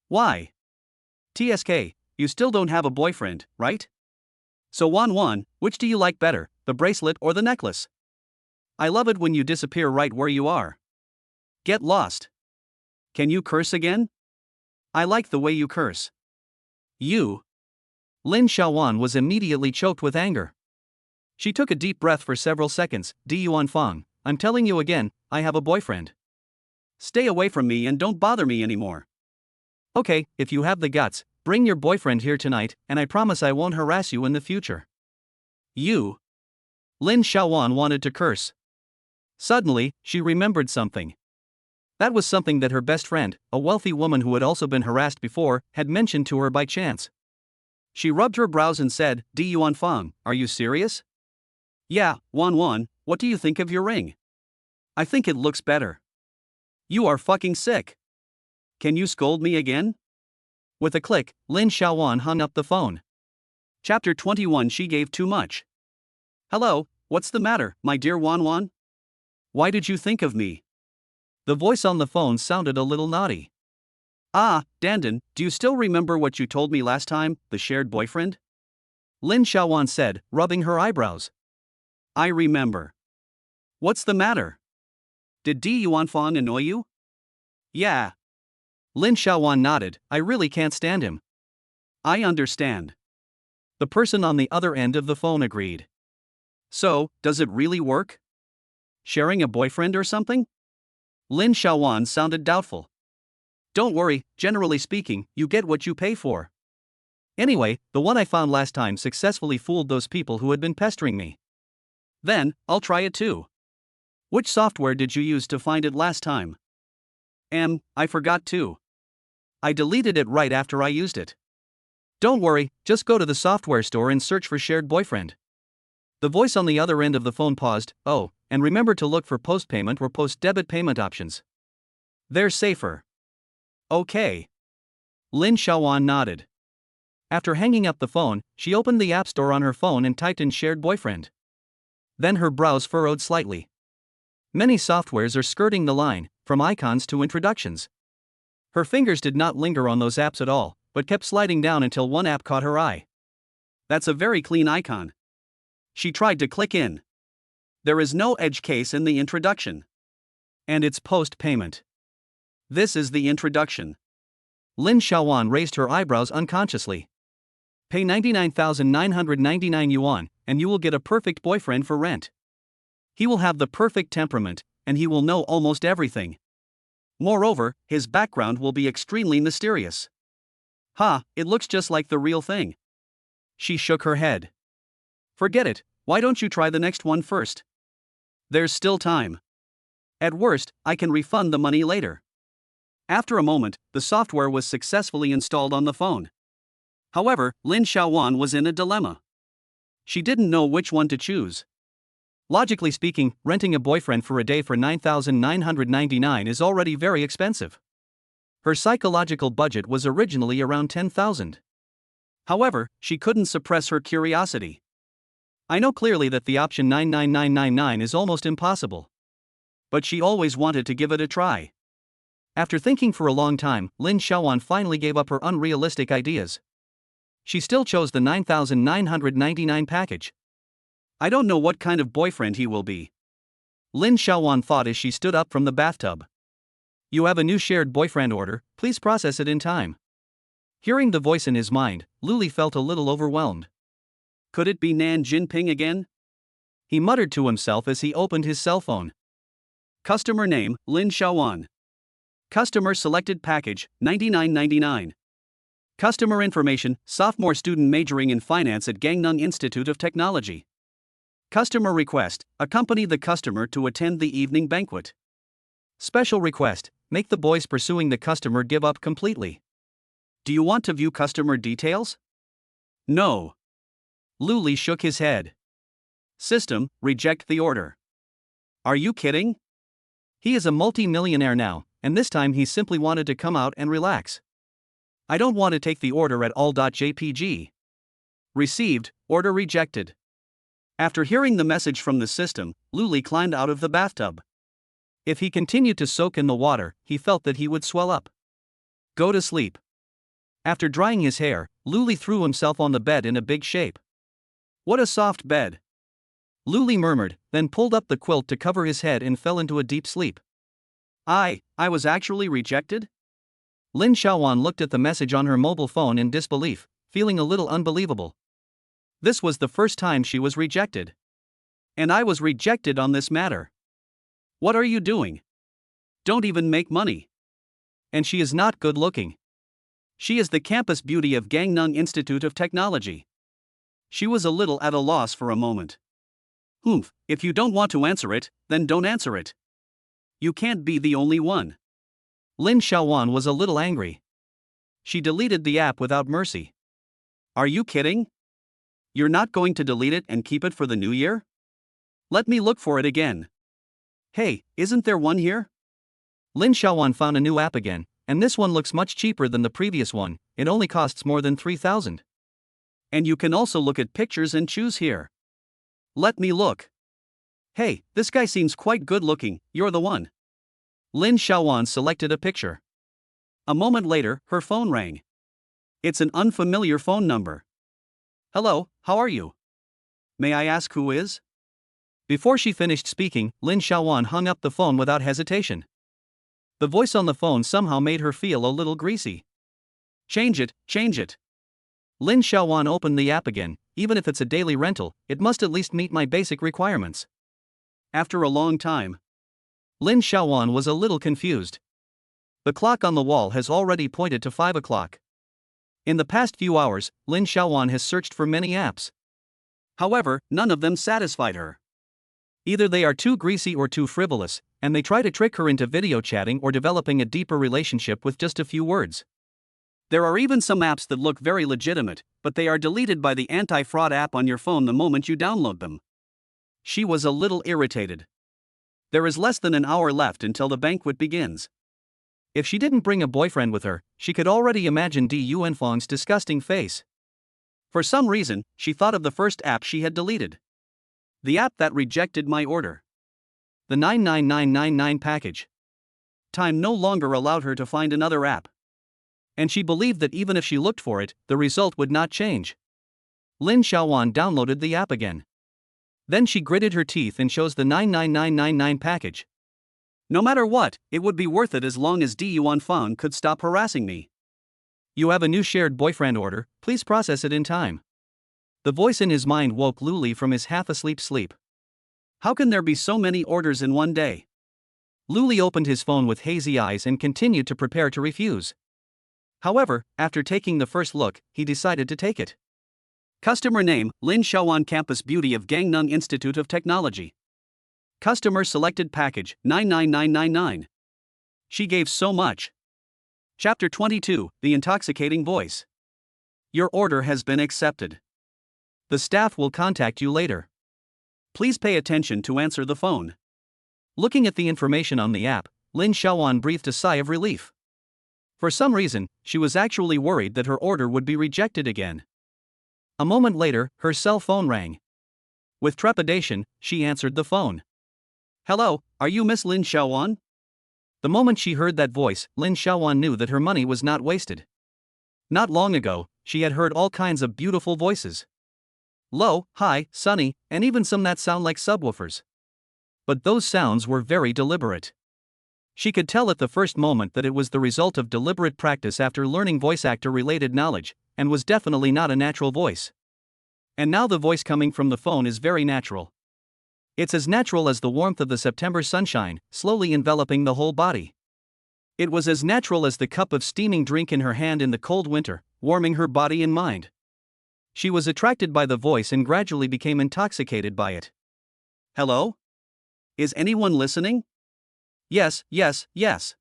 Why? TSK, you still don't have a boyfriend, right? So Wan, which do you like better, the bracelet or the necklace? I love it when you disappear right where you are. Get lost. Can you curse again? I like the way you curse. You. Lin Xiaowan was immediately choked with anger. She took a deep breath for several seconds. Yuan Fang, I'm telling you again, I have a boyfriend. Stay away from me and don't bother me anymore. Okay, if you have the guts, bring your boyfriend here tonight, and I promise I won't harass you in the future. You. Lin Xiaowan wanted to curse. Suddenly, she remembered something. That was something that her best friend, a wealthy woman who had also been harassed before, had mentioned to her by chance. She rubbed her brows and said, Yuan Fang, are you serious? Yeah, Wan, what do you think of your ring? I think it looks better. You are fucking sick. Can you scold me again? With a click, Lin Xiaowan hung up the phone. Chapter 21. She gave too much. Hello, what's the matter, my dear Wanwan? Why did you think of me? The voice on the phone sounded a little naughty. Ah, Dandan, do you still remember what you told me last time, the shared boyfriend? Lin Xiaowan said, rubbing her eyebrows. I remember. What's the matter? Did Di Yuanfang annoy you? Yeah. Lin Xiaowan nodded. I really can't stand him. I understand. The person on the other end of the phone agreed. So, does it really work? Sharing a boyfriend or something? Lin Xiaowan sounded doubtful. Don't worry, generally speaking, you get what you pay for. Anyway, the one I found last time successfully fooled those people who had been pestering me. Then, I'll try it too. Which software did you use to find it last time? I forgot too. I deleted it right after I used it. Don't worry, just go to the software store and search for shared boyfriend. The voice on the other end of the phone paused. Oh, and remember to look for post-payment or post-debit payment options. They're safer. Okay. Lin Xiaowan nodded. After hanging up the phone, she opened the App Store on her phone and typed in shared boyfriend. Then her brows furrowed slightly. Many softwares are skirting the line, from icons to introductions. Her fingers did not linger on those apps at all, but kept sliding down until one app caught her eye. That's a very clean icon. She tried to click in. There is no edge case in the introduction. And it's post-payment. This is the introduction. Lin Xiaowan raised her eyebrows unconsciously. Pay 99,999 yuan, and you will get a perfect boyfriend for rent. He will have the perfect temperament, and he will know almost everything. Moreover, his background will be extremely mysterious. It looks just like the real thing. She shook her head. Forget it, why don't you try the next one first? There's still time. At worst, I can refund the money later. After a moment, the software was successfully installed on the phone. However, Lin Xiaowan was in a dilemma. She didn't know which one to choose. Logically speaking, renting a boyfriend for a day for 9,999 is already very expensive. Her psychological budget was originally around 10,000. However, she couldn't suppress her curiosity. I know clearly that the option 99999 is almost impossible. But she always wanted to give it a try. After thinking for a long time, Lin Xiaowan finally gave up her unrealistic ideas. She still chose the 9,999 package. I don't know what kind of boyfriend he will be. Lin Xiaowan thought as she stood up from the bathtub. You have a new shared boyfriend order, please process it in time. Hearing the voice in his mind, Luli felt a little overwhelmed. Could it be Nan Jinping again? He muttered to himself as he opened his cell phone. Customer name, Lin Xiaowan. Customer selected package, 99.99. Customer information, sophomore student majoring in finance at Gangnam Institute of Technology. Customer request, accompany the customer to attend the evening banquet. Special request, make the boys pursuing the customer give up completely. Do you want to view customer details? No. Luli shook his head. System, reject the order. Are you kidding? He is a multi-millionaire now, and this time he simply wanted to come out and relax. I don't want to take the order at all.jpg. Received, order rejected. After hearing the message from the system, Luli climbed out of the bathtub. If he continued to soak in the water, he felt that he would swell up. Go to sleep. After drying his hair, Luli threw himself on the bed in a big shape. What a soft bed. Luli murmured, then pulled up the quilt to cover his head and fell into a deep sleep. I was actually rejected? Lin Xiaowan looked at the message on her mobile phone in disbelief, feeling a little unbelievable. This was the first time she was rejected. And I was rejected on this matter. What are you doing? Don't even make money. And she is not good looking. She is the campus beauty of Gangnam Institute of Technology. She was a little at a loss for a moment. If you don't want to answer it, then don't answer it. You can't be the only one. Lin Xiaowan was a little angry. She deleted the app without mercy. Are you kidding? You're not going to delete it and keep it for the new year? Let me look for it again. Hey, isn't there one here? Lin Xiaowan found a new app again, and this one looks much cheaper than the previous one, it only costs more than 3,000. And you can also look at pictures and choose here. Let me look. Hey, this guy seems quite good looking, you're the one. Lin Xiaowan selected a picture. A moment later, her phone rang. It's an unfamiliar phone number. Hello, how are you? May I ask who is? Before she finished speaking, Lin Xiaowan hung up the phone without hesitation. The voice on the phone somehow made her feel a little greasy. Change it, change it. Lin Xiaowan opened the app again. Even if it's a daily rental, it must at least meet my basic requirements. After a long time, Lin Xiaowan was a little confused. The clock on the wall has already pointed to 5 o'clock. In the past few hours, Lin Xiaowan has searched for many apps. However, none of them satisfied her. Either they are too greasy or too frivolous, and they try to trick her into video chatting or developing a deeper relationship with just a few words. There are even some apps that look very legitimate, but they are deleted by the anti-fraud app on your phone the moment you download them. She was a little irritated. There is less than an hour left until the banquet begins. If she didn't bring a boyfriend with her, she could already imagine Di Yuanfang's disgusting face. For some reason, she thought of the first app she had deleted. The app that rejected my order. The 99999 package. Time no longer allowed her to find another app. And she believed that even if she looked for it, the result would not change. Lin Xiaowan downloaded the app again. Then she gritted her teeth and chose the 99999 package. No matter what, it would be worth it as long as Di Yuanfang could stop harassing me. You have a new shared boyfriend order, please process it in time. The voice in his mind woke Luli from his half-asleep sleep. How can there be so many orders in one day? Luli opened his phone with hazy eyes and continued to prepare to refuse. However, after taking the first look, he decided to take it. Customer name, Lin Xiaowan Campus Beauty of Gangnam Institute of Technology. Customer selected package, 99999. She gave so much. Chapter 22, The Intoxicating Voice. Your order has been accepted. The staff will contact you later. Please pay attention to answer the phone. Looking at the information on the app, Lin Xiaowan breathed a sigh of relief. For some reason, she was actually worried that her order would be rejected again. A moment later, her cell phone rang. With trepidation, she answered the phone. Hello, are you Miss Lin Xiaowan? The moment she heard that voice, Lin Xiaowan knew that her money was not wasted. Not long ago, she had heard all kinds of beautiful voices. Low, high, sunny, and even some that sound like subwoofers. But those sounds were very deliberate. She could tell at the first moment that it was the result of deliberate practice after learning voice actor-related knowledge, and was definitely not a natural voice. And now the voice coming from the phone is very natural. It's as natural as the warmth of the September sunshine, slowly enveloping the whole body. It was as natural as the cup of steaming drink in her hand in the cold winter, warming her body and mind. She was attracted by the voice and gradually became intoxicated by it. Hello? Is anyone listening? Yes, yes, yes.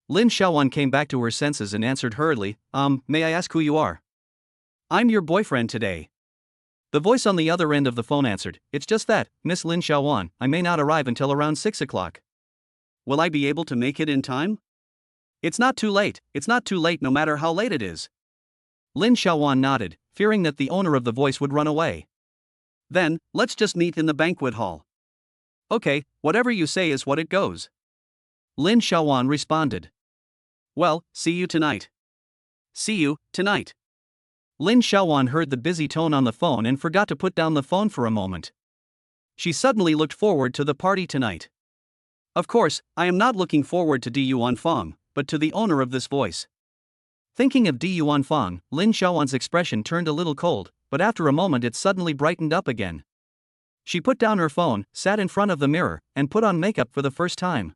Lin Xiaowan came back to her senses and answered hurriedly, may I ask who you are? I'm your boyfriend today. The voice on the other end of the phone answered, it's just that, Miss Lin Xiaowan, I may not arrive until around 6 o'clock. Will I be able to make it in time? It's not too late no matter how late it is. Lin Xiaowan nodded, fearing that the owner of the voice would run away. Then, let's just meet in the banquet hall. Okay, whatever you say is what it goes. Lin Xiaowan responded. Well, see you tonight. See you, tonight. Lin Xiaowan heard the busy tone on the phone and forgot to put down the phone for a moment. She suddenly looked forward to the party tonight. Of course, I am not looking forward to Di Yuanfang, but to the owner of this voice. Thinking of Di Yuanfang, Lin Xiaowan's expression turned a little cold, but after a moment it suddenly brightened up again. She put down her phone, sat in front of the mirror, and put on makeup for the first time.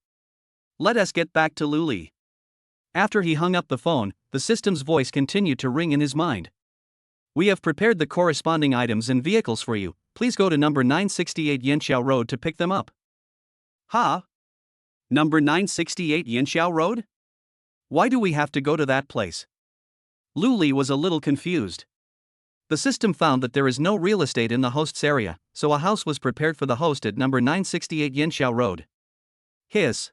Let us get back to Luli. After he hung up the phone, the system's voice continued to ring in his mind. We have prepared the corresponding items and vehicles for you, please go to number 968 Yanxiao Road to pick them up. Ha? Number 968 Yanxiao Road? Why do we have to go to that place? Luli was a little confused. The system found that there is no real estate in the host's area, so a house was prepared for the host at number 968 Yanxiao Road. Hiss.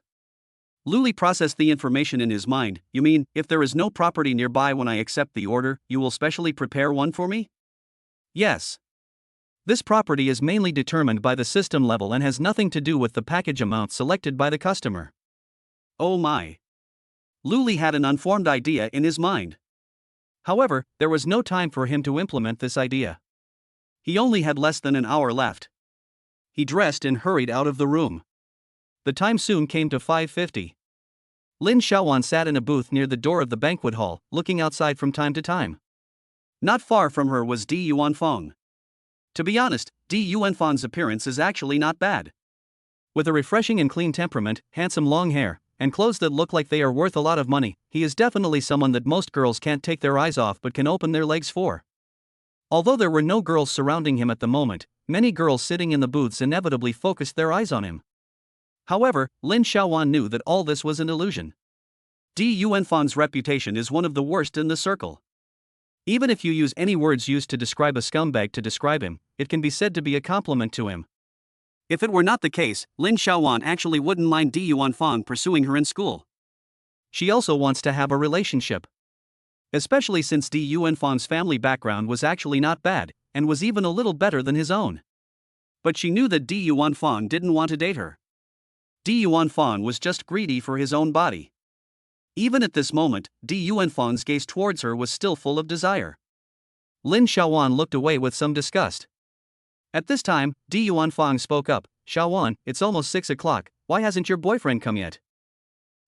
Luli processed the information in his mind. You mean, if there is no property nearby when I accept the order, you will specially prepare one for me? Yes. This property is mainly determined by the system level and has nothing to do with the package amount selected by the customer. Oh my. Luli had an unformed idea in his mind. However, there was no time for him to implement this idea. He only had less than an hour left. He dressed and hurried out of the room. The time soon came to 5:50. Lin Xiaowan sat in a booth near the door of the banquet hall, looking outside from time to time. Not far from her was Di Yuanfang. To be honest, Di Yuanfang's appearance is actually not bad. With a refreshing and clean temperament, handsome long hair, and clothes that look like they are worth a lot of money, he is definitely someone that most girls can't take their eyes off but can open their legs for. Although there were no girls surrounding him at the moment, many girls sitting in the booths inevitably focused their eyes on him. However, Lin Xiaowan knew that all this was an illusion. Di Yuanfang's reputation is one of the worst in the circle. Even if you use any words used to describe a scumbag to describe him, it can be said to be a compliment to him. If it were not the case, Lin Xiaowan actually wouldn't mind Di Yuanfang pursuing her in school. She also wants to have a relationship. Especially since Di Yuanfang's family background was actually not bad, and was even a little better than his own. But she knew that Di Yuanfang didn't want to date her. Di Yuanfang was just greedy for his own body. Even at this moment, Di Yuanfang's gaze towards her was still full of desire. Lin Xiaowan looked away with some disgust. At this time, Di Yuanfang spoke up. Xiaowan, it's almost 6 o'clock, why hasn't your boyfriend come yet?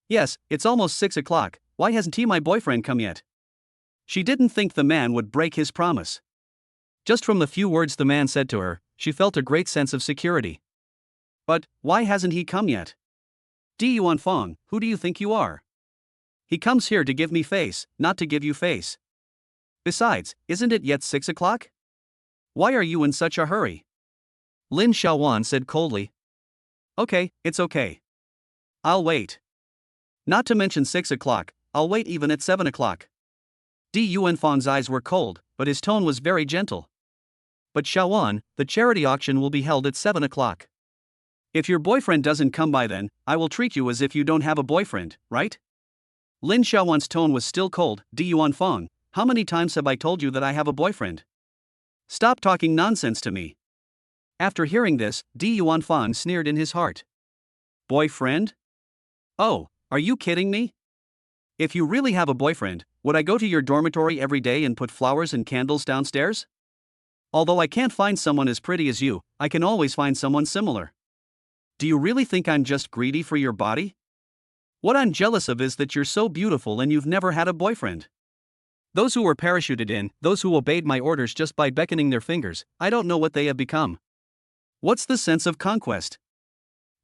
Yes, it's almost 6 o'clock, why hasn't my boyfriend come yet? She didn't think the man would break his promise. Just from the few words the man said to her, she felt a great sense of security. But, why hasn't he come yet? Di Yuanfang, who do you think you are? He comes here to give me face, not to give you face. Besides, isn't it yet 6 o'clock? Why are you in such a hurry? Lin Xiaowan said coldly. Okay, it's okay. I'll wait. Not to mention 6 o'clock, I'll wait even at 7 o'clock. Di Yuanfang's eyes were cold, but his tone was very gentle. But Xiaowan, the charity auction will be held at 7 o'clock. If your boyfriend doesn't come by then, I will treat you as if you don't have a boyfriend, right? Lin Xiaowan's tone was still cold. Di Yuanfang, how many times have I told you that I have a boyfriend? Stop talking nonsense to me. After hearing this, Di Yuanfang sneered in his heart. Boyfriend? Oh, are you kidding me? If you really have a boyfriend, would I go to your dormitory every day and put flowers and candles downstairs? Although I can't find someone as pretty as you, I can always find someone similar. Do you really think I'm just greedy for your body? What I'm jealous of is that you're so beautiful and you've never had a boyfriend. Those who were parachuted in, those who obeyed my orders just by beckoning their fingers, I don't know what they have become. What's the sense of conquest?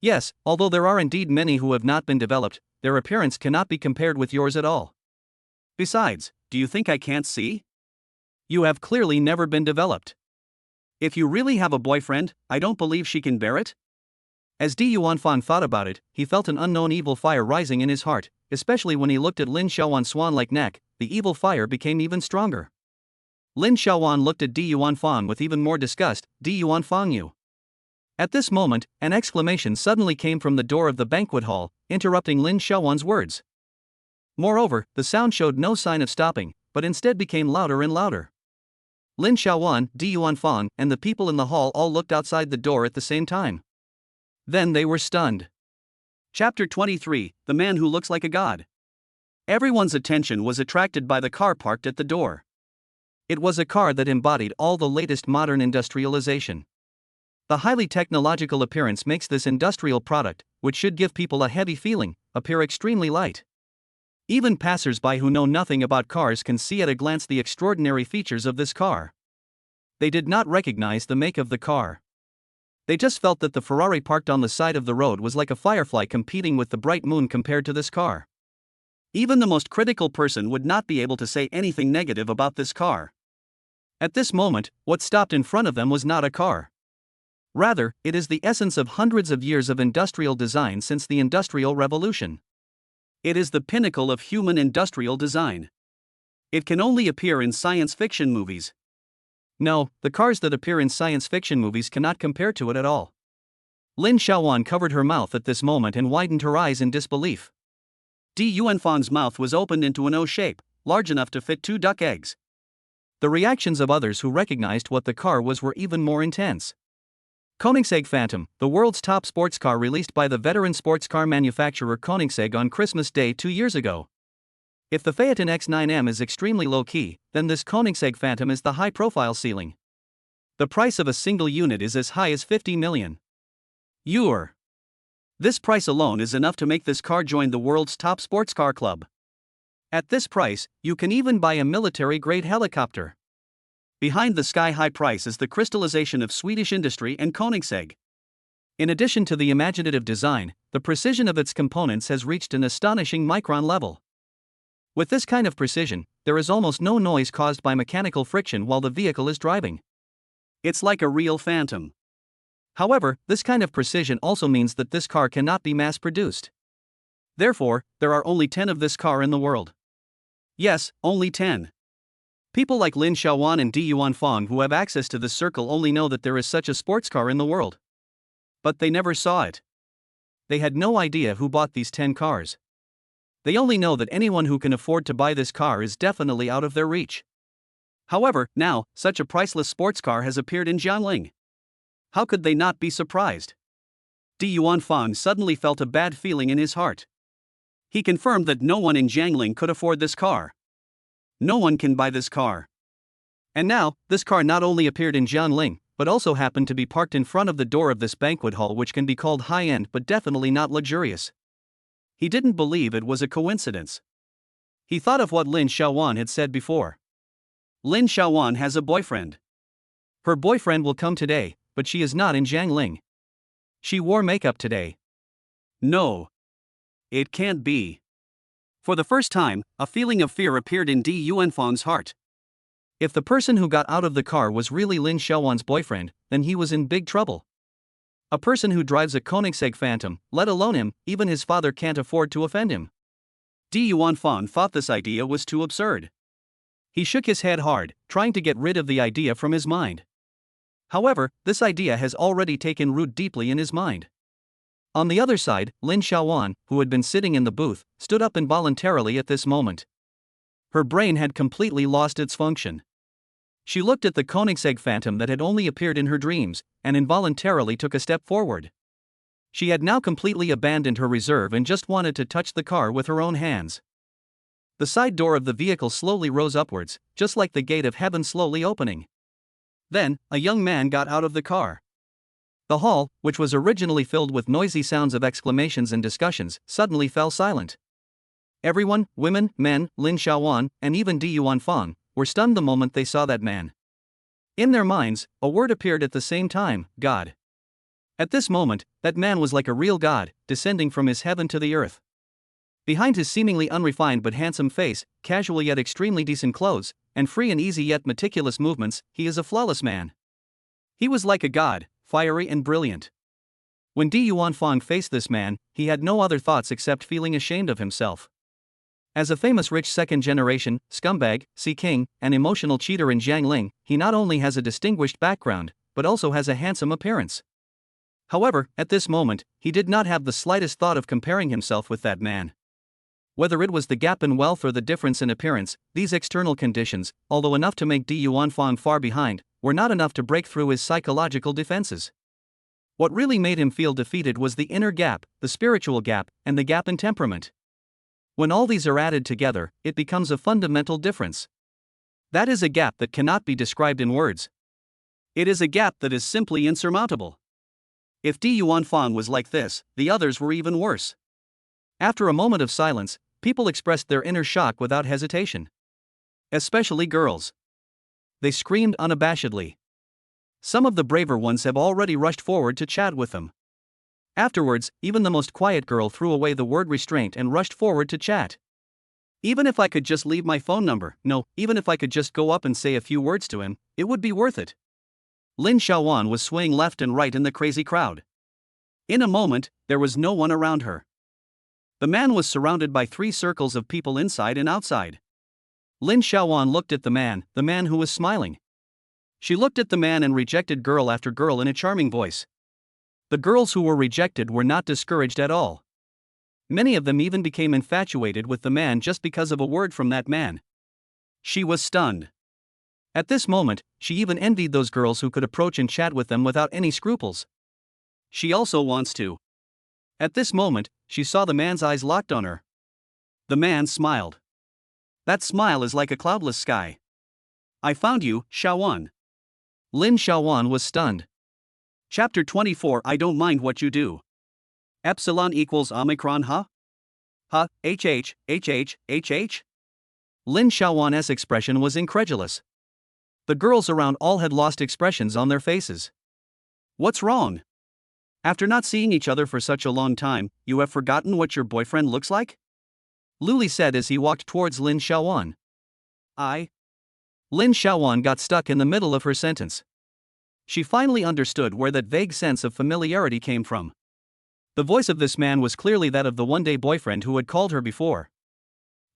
Yes, although there are indeed many who have not been developed, their appearance cannot be compared with yours at all. Besides, do you think I can't see? You have clearly never been developed. If you really have a boyfriend, I don't believe she can bear it. As Di Yuanfang thought about it, he felt an unknown evil fire rising in his heart, especially when he looked at Lin Xiaowan's swan-like neck. The evil fire became even stronger. Lin Xiaowan looked at Di Yuanfang with even more disgust. Di Yuanfang, you. At this moment, an exclamation suddenly came from the door of the banquet hall, interrupting Lin Xiaowan's words. Moreover, the sound showed no sign of stopping, but instead became louder and louder. Lin Xiaowan, Di Yuanfang, and the people in the hall all looked outside the door at the same time. Then they were stunned. Chapter 23, The Man Who Looks Like a God. Everyone's attention was attracted by the car parked at the door. It was a car that embodied all the latest modern industrialization. The highly technological appearance makes this industrial product, which should give people a heavy feeling, appear extremely light. Even passers-by who know nothing about cars can see at a glance the extraordinary features of this car. They did not recognize the make of the car. They just felt that the Ferrari parked on the side of the road was like a firefly competing with the bright moon compared to this car. Even the most critical person would not be able to say anything negative about this car. At this moment, what stopped in front of them was not a car. Rather, it is the essence of hundreds of years of industrial design since the Industrial Revolution. It is the pinnacle of human industrial design. It can only appear in science fiction movies. No, the cars that appear in science fiction movies cannot compare to it at all. Lin Xiaowan covered her mouth at this moment and widened her eyes in disbelief. Di Yuanfang's mouth was opened into an O shape, large enough to fit 2 duck eggs. The reactions of others who recognized what the car was were even more intense. Koenigsegg Phantom, the world's top sports car released by the veteran sports car manufacturer Koenigsegg on Christmas Day 2 years ago. If the Phaeton X9M is extremely low-key, then this Koenigsegg Phantom is the high-profile ceiling. The price of a single unit is as high as 50 million €. This price alone is enough to make this car join the world's top sports car club. At this price, you can even buy a military-grade helicopter. Behind the sky-high price is the crystallization of Swedish industry and Koenigsegg. In addition to the imaginative design, the precision of its components has reached an astonishing micron level. With this kind of precision, there is almost no noise caused by mechanical friction while the vehicle is driving. It's like a real Phantom. However, this kind of precision also means that this car cannot be mass-produced. Therefore, there are only 10 of this car in the world. Yes, only 10. People like Lin Xiaowan and Di Yuanfang who have access to this circle only know that there is such a sports car in the world. But they never saw it. They had no idea who bought these 10 cars. They only know that anyone who can afford to buy this car is definitely out of their reach. However, now, such a priceless sports car has appeared in Jiangling. How could they not be surprised? Di Yuanfang suddenly felt a bad feeling in his heart. He confirmed that no one in Jiangling could afford this car. No one can buy this car. And now, this car not only appeared in Jiangling, but also happened to be parked in front of the door of this banquet hall, which can be called high-end but definitely not luxurious. He didn't believe it was a coincidence. He thought of what Lin Xiaowan had said before. Lin Xiaowan has a boyfriend. Her boyfriend will come today, but she is not in Jiangling. She wore makeup today. No. It can't be. For the first time, a feeling of fear appeared in Di Yuanfang's heart. If the person who got out of the car was really Lin Xiaowan's boyfriend, then he was in big trouble. A person who drives a Koenigsegg Phantom, let alone him, even his father can't afford to offend him. Di Yuanfang thought this idea was too absurd. He shook his head hard, trying to get rid of the idea from his mind. However, this idea has already taken root deeply in his mind. On the other side, Lin Xiaowan, who had been sitting in the booth, stood up involuntarily at this moment. Her brain had completely lost its function. She looked at the Koenigsegg Phantom that had only appeared in her dreams, and involuntarily took a step forward. She had now completely abandoned her reserve and just wanted to touch the car with her own hands. The side door of the vehicle slowly rose upwards, just like the gate of heaven slowly opening. Then, a young man got out of the car. The hall, which was originally filled with noisy sounds of exclamations and discussions, suddenly fell silent. Everyone, women, men, Lin Xiaowan, and even Di Yuanfang, were stunned the moment they saw that man. In their minds, a word appeared at the same time: God. At this moment, that man was like a real god, descending from his heaven to the earth. Behind his seemingly unrefined but handsome face, casual yet extremely decent clothes, and free and easy yet meticulous movements, he is a flawless man. He was like a god, fiery and brilliant. When Di Yuanfang faced this man, he had no other thoughts except feeling ashamed of himself. As a famous rich second-generation, scumbag, sea king, and emotional cheater in Jiangling, he not only has a distinguished background, but also has a handsome appearance. However, at this moment, he did not have the slightest thought of comparing himself with that man. Whether it was the gap in wealth or the difference in appearance, these external conditions, although enough to make Di Yuanfang far behind, were not enough to break through his psychological defenses. What really made him feel defeated was the inner gap, the spiritual gap, and the gap in temperament. When all these are added together, it becomes a fundamental difference. That is a gap that cannot be described in words. It is a gap that is simply insurmountable. If Di Yuanfang was like this, the others were even worse. After a moment of silence, people expressed their inner shock without hesitation. Especially girls. They screamed unabashedly. Some of the braver ones have already rushed forward to chat with them. Afterwards, even the most quiet girl threw away the word restraint and rushed forward to chat. Even if I could just leave my phone number, no, even if I could just go up and say a few words to him, it would be worth it. Lin Xiaowan was swaying left and right in the crazy crowd. In a moment, there was no one around her. The man was surrounded by 3 circles of people inside and outside. Lin Xiaowan looked at the man who was smiling. She looked at the man and rejected girl after girl in a charming voice. The girls who were rejected were not discouraged at all. Many of them even became infatuated with the man just because of a word from that man. She was stunned. At this moment, she even envied those girls who could approach and chat with them without any scruples. She also wants to. At this moment, she saw the man's eyes locked on her. The man smiled. That smile is like a cloudless sky. I found you, Xiaowan. Lin Xiaowan was stunned. Chapter 24. I don't mind what you do. Epsilon equals Omicron, huh? Huh, HH. Lin Xiaowan's expression was incredulous. The girls around all had lost expressions on their faces. What's wrong? After not seeing each other for such a long time, you have forgotten what your boyfriend looks like? Luli said as he walked towards Lin Xiaowan. Lin Xiaowan got stuck in the middle of her sentence. She finally understood where that vague sense of familiarity came from. The voice of this man was clearly that of the one-day boyfriend who had called her before.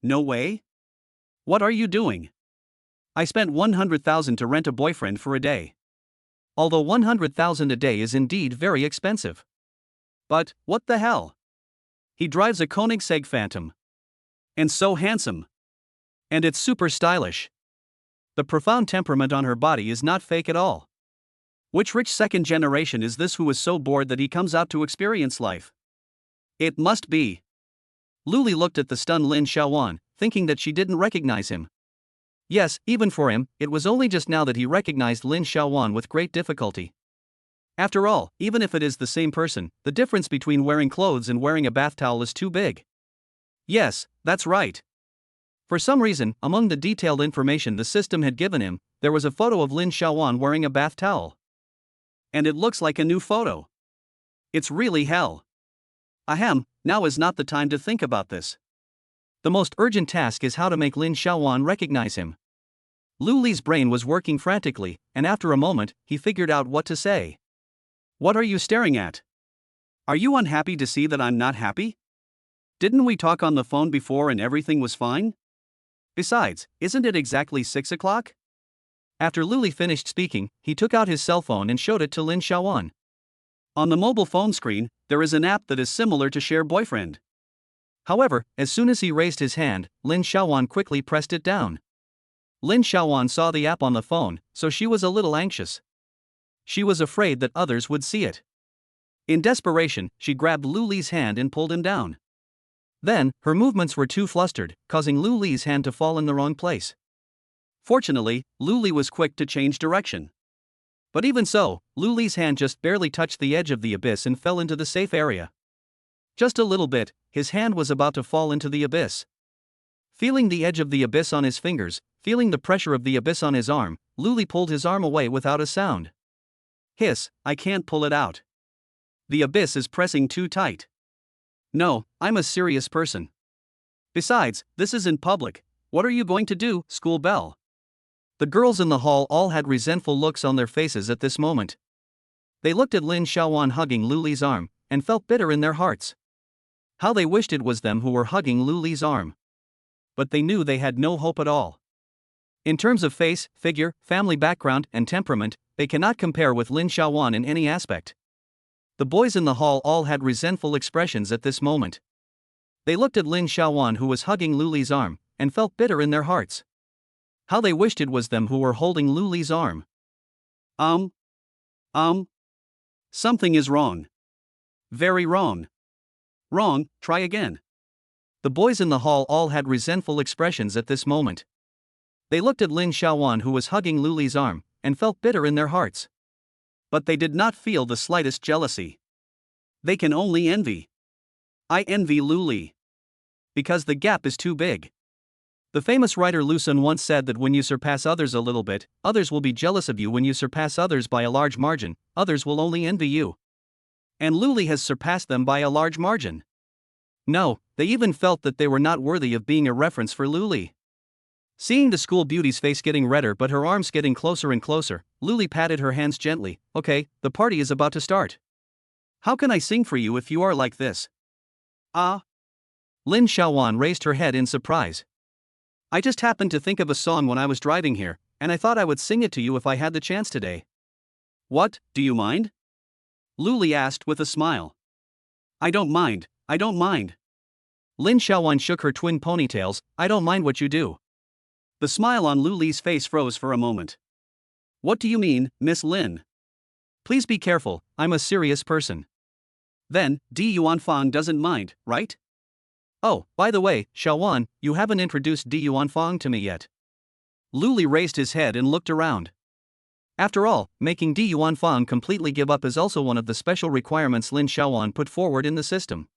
No way? What are you doing? I spent 100,000 to rent a boyfriend for a day. Although 100,000 a day is indeed very expensive. But, what the hell? He drives a Koenigsegg Phantom. And so handsome. And it's super stylish. The profound temperament on her body is not fake at all. Which rich second generation is this who is so bored that he comes out to experience life? It must be. Luli looked at the stunned Lin Xiaowan, thinking that she didn't recognize him. Yes, even for him, it was only just now that he recognized Lin Xiaowan with great difficulty. After all, even if it is the same person, the difference between wearing clothes and wearing a bath towel is too big. Yes, that's right. For some reason, among the detailed information the system had given him, there was a photo of Lin Xiaowan wearing a bath towel. And it looks like a new photo. It's really hell. Ahem, now is not the time to think about this. The most urgent task is how to make Lin Xiaowan recognize him. Luli's brain was working frantically, and after a moment, he figured out what to say. What are you staring at? Are you unhappy to see that I'm not happy? Didn't we talk on the phone before and everything was fine? Besides, isn't it exactly 6 o'clock? After Luli finished speaking, he took out his cell phone and showed it to Lin Xiaowan. On the mobile phone screen, there is an app that is similar to Share Boyfriend. However, as soon as he raised his hand, Lin Xiaowan quickly pressed it down. Lin Xiaowan saw the app on the phone, so she was a little anxious. She was afraid that others would see it. In desperation, she grabbed Luli's hand and pulled him down. Then, her movements were too flustered, causing Luli's hand to fall in the wrong place. Fortunately, Luli was quick to change direction. But even so, Luli's hand just barely touched the edge of the abyss and fell into the safe area. Just a little bit, his hand was about to fall into the abyss. Feeling the edge of the abyss on his fingers, feeling the pressure of the abyss on his arm, Luli pulled his arm away without a sound. Hiss, I can't pull it out. The abyss is pressing too tight. No, I'm a serious person. Besides, this is in public. What are you going to do, school bell? The girls in the hall all had resentful looks on their faces at this moment. They looked at Lin Xiaowan hugging Luli's arm, and felt bitter in their hearts. How they wished it was them who were hugging Luli's arm. But they knew they had no hope at all. In terms of face, figure, family background, and temperament, they cannot compare with Lin Xiaowan in any aspect. The boys in the hall all had resentful expressions at this moment. They looked at Lin Xiaowan who was hugging Luli's arm, and felt bitter in their hearts. How they wished it was them who were holding Luli's arm. Something is wrong. Very wrong. Wrong, try again. The boys in the hall all had resentful expressions at this moment. They looked at Lin Xiaowan who was hugging Luli's arm, and felt bitter in their hearts. But they did not feel the slightest jealousy. They can only envy. I envy Luli. Because the gap is too big. The famous writer Lu Sun once said that when you surpass others a little bit, others will be jealous of you. When you surpass others by a large margin, others will only envy you. And Luli has surpassed them by a large margin. No, they even felt that they were not worthy of being a reference for Luli. Seeing the school beauty's face getting redder but her arms getting closer and closer, Luli patted her hands gently. Okay, the party is about to start. How can I sing for you if you are like this? Lin Xiaowan raised her head in surprise. I just happened to think of a song when I was driving here, and I thought I would sing it to you if I had the chance today. What, do you mind? Luli asked with a smile. I don't mind. Lin Xiaowan shook her twin ponytails. I don't mind what you do. The smile on Lu Li's face froze for a moment. What do you mean, Miss Lin? Please be careful, I'm a serious person. Then, Di Yuanfang doesn't mind, right? Oh, by the way, Xiaowan, you haven't introduced Di Yuanfang to me yet. Lu Li raised his head and looked around. After all, making Di Yuanfang completely give up is also one of the special requirements Lin Xiaowan put forward in the system.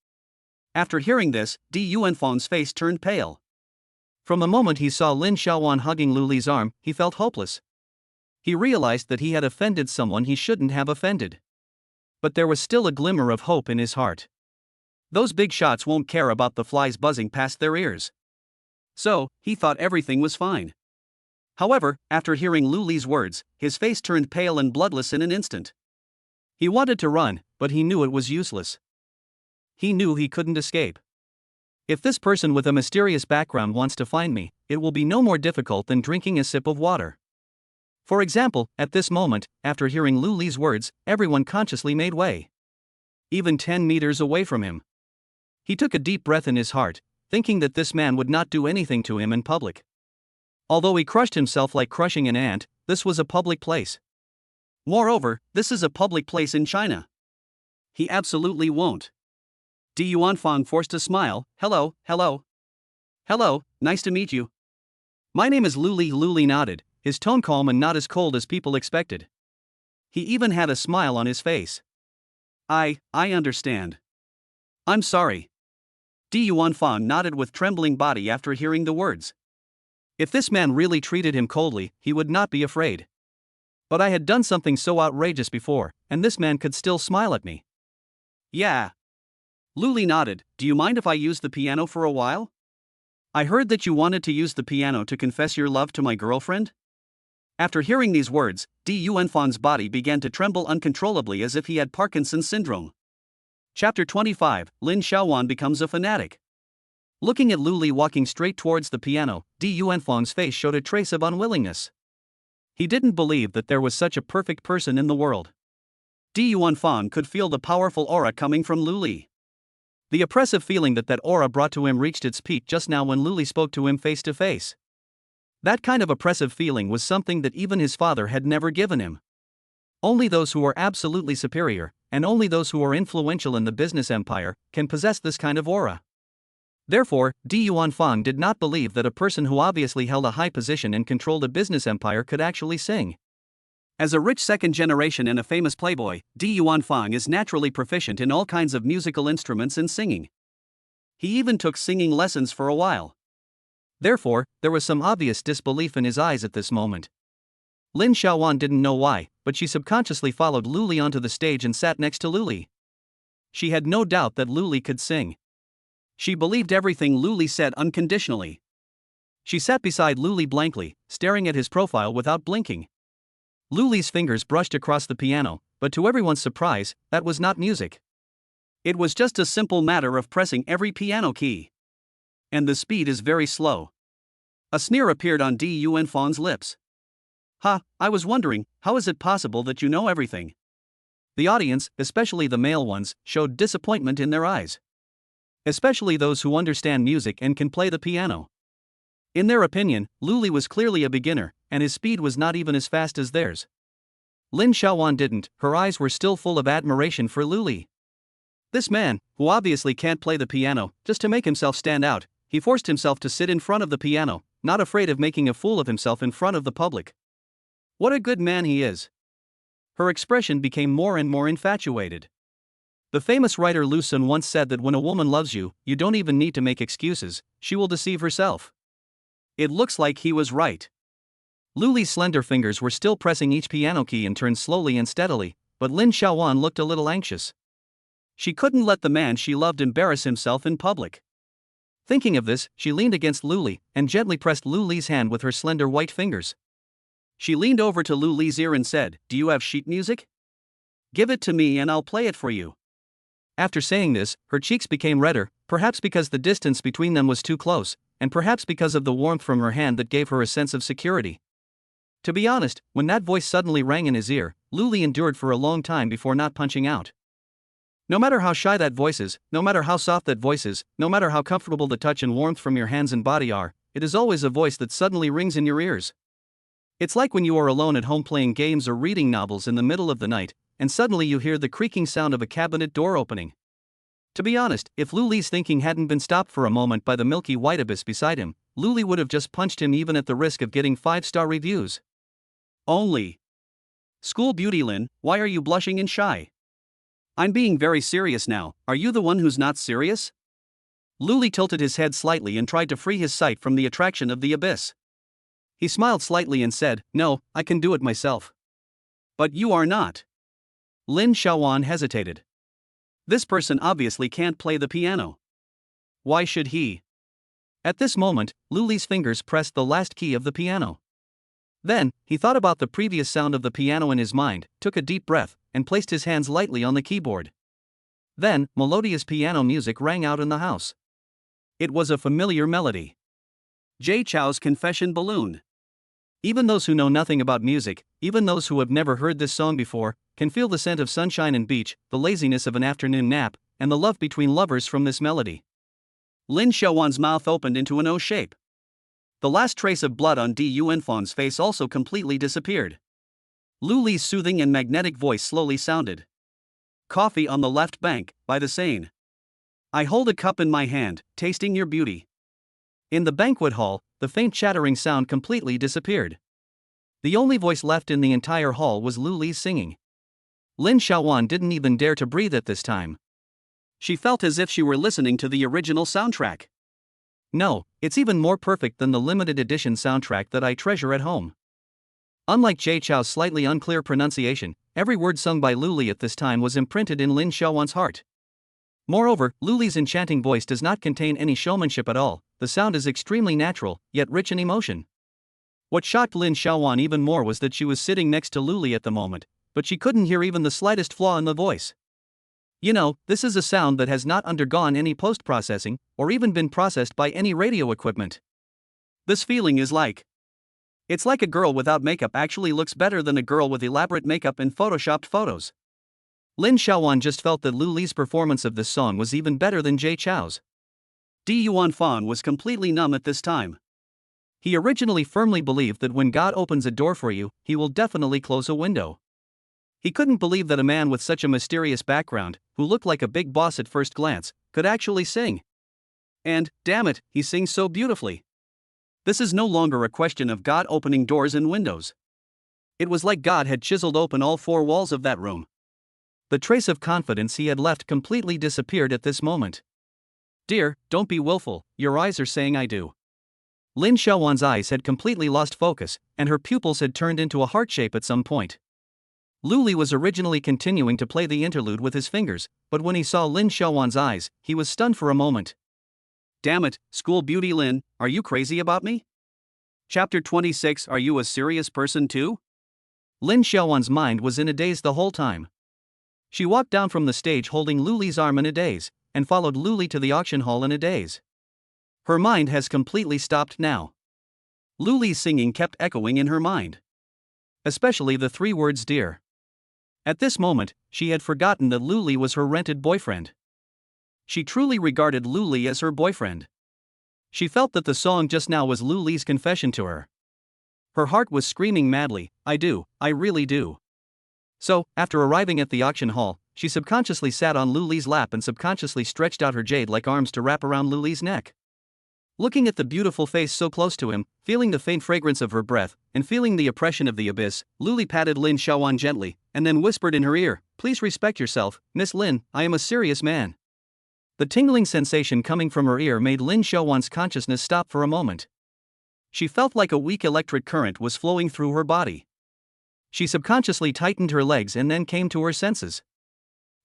After hearing this, Di Yuanfang's face turned pale. From the moment he saw Lin Xiaowan hugging Lu Li's arm, he felt hopeless. He realized that he had offended someone he shouldn't have offended. But there was still a glimmer of hope in his heart. Those big shots won't care about the flies buzzing past their ears. So, he thought everything was fine. However, after hearing Lu Li's words, his face turned pale and bloodless in an instant. He wanted to run, but he knew it was useless. He knew he couldn't escape. If this person with a mysterious background wants to find me, it will be no more difficult than drinking a sip of water. For example, at this moment, after hearing Lu Li's words, everyone consciously made way. Even 10 meters away from him. He took a deep breath in his heart, thinking that this man would not do anything to him in public. Although he crushed himself like crushing an ant, this was a public place. Moreover, this is a public place in China. He absolutely won't. Di Yuanfang forced a smile. Hello, hello. Hello, nice to meet you. My name is Lu Li. Lu Li nodded, his tone calm and not as cold as people expected. He even had a smile on his face. I understand. I'm sorry. Di Yuanfang nodded with trembling body after hearing the words. If this man really treated him coldly, he would not be afraid. But I had done something so outrageous before, and this man could still smile at me. Yeah. Lu Li nodded. Do you mind if I use the piano for a while? I heard that you wanted to use the piano to confess your love to my girlfriend? After hearing these words, Di Yuanfang's body began to tremble uncontrollably as if he had Parkinson's syndrome. Chapter 25, Lin Xiaowan becomes a fanatic. Looking at Lu Li walking straight towards the piano, Di Yuanfang's face showed a trace of unwillingness. He didn't believe that there was such a perfect person in the world. Di Yuanfang could feel the powerful aura coming from Lu Li. The oppressive feeling that aura brought to him reached its peak just now when Lu Li spoke to him face to face. That kind of oppressive feeling was something that even his father had never given him. Only those who are absolutely superior, and only those who are influential in the business empire, can possess this kind of aura. Therefore, Di Yuanfang did not believe that a person who obviously held a high position and controlled a business empire could actually sing. As a rich second generation and a famous playboy, Di Yuanfang is naturally proficient in all kinds of musical instruments and singing. He even took singing lessons for a while. Therefore, there was some obvious disbelief in his eyes at this moment. Lin Xiaowan didn't know why, but she subconsciously followed Lu Li onto the stage and sat next to Lu Li. She had no doubt that Lu Li could sing. She believed everything Lu Li said unconditionally. She sat beside Lu Li blankly, staring at his profile without blinking. Lu Li's fingers brushed across the piano, but to everyone's surprise, that was not music. It was just a simple matter of pressing every piano key. And the speed is very slow. A sneer appeared on Di Yuanfang's lips. I was wondering, how is it possible that you know everything? The audience, especially the male ones, showed disappointment in their eyes. Especially those who understand music and can play the piano. In their opinion, Lu Li was clearly a beginner, and his speed was not even as fast as theirs. Lin Xiaowan didn't, her eyes were still full of admiration for Lu Li. This man, who obviously can't play the piano, just to make himself stand out, he forced himself to sit in front of the piano, not afraid of making a fool of himself in front of the public. What a good man he is. Her expression became more and more infatuated. The famous writer Lu Sun once said that when a woman loves you, you don't even need to make excuses, she will deceive herself. It looks like he was right. Lu Li's slender fingers were still pressing each piano key and turned slowly and steadily, but Lin Xiaowan looked a little anxious. She couldn't let the man she loved embarrass himself in public. Thinking of this, she leaned against Lu Li and gently pressed Lu Li's hand with her slender white fingers. She leaned over to Lu Li's ear and said, "Do you have sheet music? Give it to me and I'll play it for you." After saying this, her cheeks became redder, perhaps because the distance between them was too close, and perhaps because of the warmth from her hand that gave her a sense of security. To be honest, when that voice suddenly rang in his ear, Lu Li endured for a long time before not punching out. No matter how shy that voice is, no matter how soft that voice is, no matter how comfortable the touch and warmth from your hands and body are, it is always a voice that suddenly rings in your ears. It's like when you are alone at home playing games or reading novels in the middle of the night, and suddenly you hear the creaking sound of a cabinet door opening. To be honest, if Luli's thinking hadn't been stopped for a moment by the milky white abyss beside him, Luli would have just punched him even at the risk of getting 5-star reviews. Only. School beauty Lin, why are you blushing and shy? I'm being very serious now, are you the one who's not serious? Luli tilted his head slightly and tried to free his sight from the attraction of the abyss. He smiled slightly and said, no, I can do it myself. But you are not. Lin Xiaowan hesitated. This person obviously can't play the piano. Why should he? At this moment, Luli's fingers pressed the last key of the piano. Then, he thought about the previous sound of the piano in his mind, took a deep breath, and placed his hands lightly on the keyboard. Then, melodious piano music rang out in the house. It was a familiar melody. Jay Chou's Confession Balloon. Even those who know nothing about music, even those who have never heard this song before, can feel the scent of sunshine and beach, the laziness of an afternoon nap, and the love between lovers from this melody. Lin Xiaowan's mouth opened into an O shape. The last trace of blood on Du Yunfan's face also completely disappeared. Luli's soothing and magnetic voice slowly sounded. Coffee on the left bank, by the Seine. I hold a cup in my hand, tasting your beauty. In the banquet hall, the faint chattering sound completely disappeared. The only voice left in the entire hall was Luli's singing. Lin Xiaowan didn't even dare to breathe at this time. She felt as if she were listening to the original soundtrack. No, it's even more perfect than the limited edition soundtrack that I treasure at home. Unlike Jay Chou's slightly unclear pronunciation, every word sung by Luli at this time was imprinted in Lin Xiaowan's heart. Moreover, Luli's enchanting voice does not contain any showmanship at all, the sound is extremely natural, yet rich in emotion. What shocked Lin Xiaowan even more was that she was sitting next to Luli at the moment, but she couldn't hear even the slightest flaw in the voice. You know, this is a sound that has not undergone any post-processing, or even been processed by any radio equipment. This feeling is like. It's like a girl without makeup actually looks better than a girl with elaborate makeup and photoshopped photos. Lin Xiaowan just felt that Luli's performance of this song was even better than Jay Chou's. Du Yunfan was completely numb at this time. He originally firmly believed that when God opens a door for you, he will definitely close a window. He couldn't believe that a man with such a mysterious background, who looked like a big boss at first glance, could actually sing. And, damn it, he sings so beautifully. This is no longer a question of God opening doors and windows. It was like God had chiseled open all 4 walls of that room. The trace of confidence he had left completely disappeared at this moment. Dear, don't be willful, your eyes are saying I do. Lin Xiaowan's eyes had completely lost focus, and her pupils had turned into a heart shape at some point. Luli was originally continuing to play the interlude with his fingers, but when he saw Lin Xiaowan's eyes, he was stunned for a moment. Damn it, school beauty Lin, are you crazy about me? Chapter 26. Are you a serious person too? Lin Xiaowan's mind was in a daze the whole time. She walked down from the stage holding Luli's arm in a daze, and followed Luli to the auction hall in a daze. Her mind has completely stopped now. Luli's singing kept echoing in her mind. Especially the 3 words dear. At this moment, she had forgotten that Luli was her rented boyfriend. She truly regarded Luli as her boyfriend. She felt that the song just now was Luli's confession to her. Her heart was screaming madly, I do, I really do. So, after arriving at the auction hall, she subconsciously sat on Luli's lap and subconsciously stretched out her jade-like arms to wrap around Luli's neck. Looking at the beautiful face so close to him, feeling the faint fragrance of her breath, and feeling the oppression of the abyss, Luli patted Lin Xiaowan gently, and then whispered in her ear, please respect yourself, Miss Lin, I am a serious man. The tingling sensation coming from her ear made Lin Xiaowan's consciousness stop for a moment. She felt like a weak electric current was flowing through her body. She subconsciously tightened her legs and then came to her senses.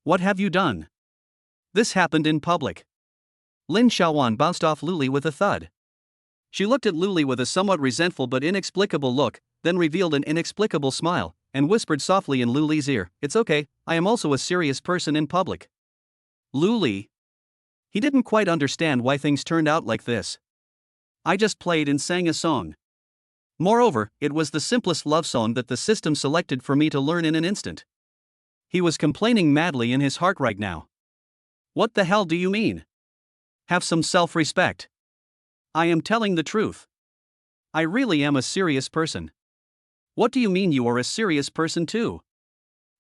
What have you done? This happened in public. Lin Xiaowan bounced off Luli with a thud. She looked at Luli with a somewhat resentful but inexplicable look, then revealed an inexplicable smile, and whispered softly in Luli's ear, it's okay, I am also a serious person in public. Luli. He didn't quite understand why things turned out like this. I just played and sang a song. Moreover, it was the simplest love song that the system selected for me to learn in an instant. He was complaining madly in his heart right now. What the hell do you mean? Have some self-respect. I am telling the truth. I really am a serious person. What do you mean you are a serious person too?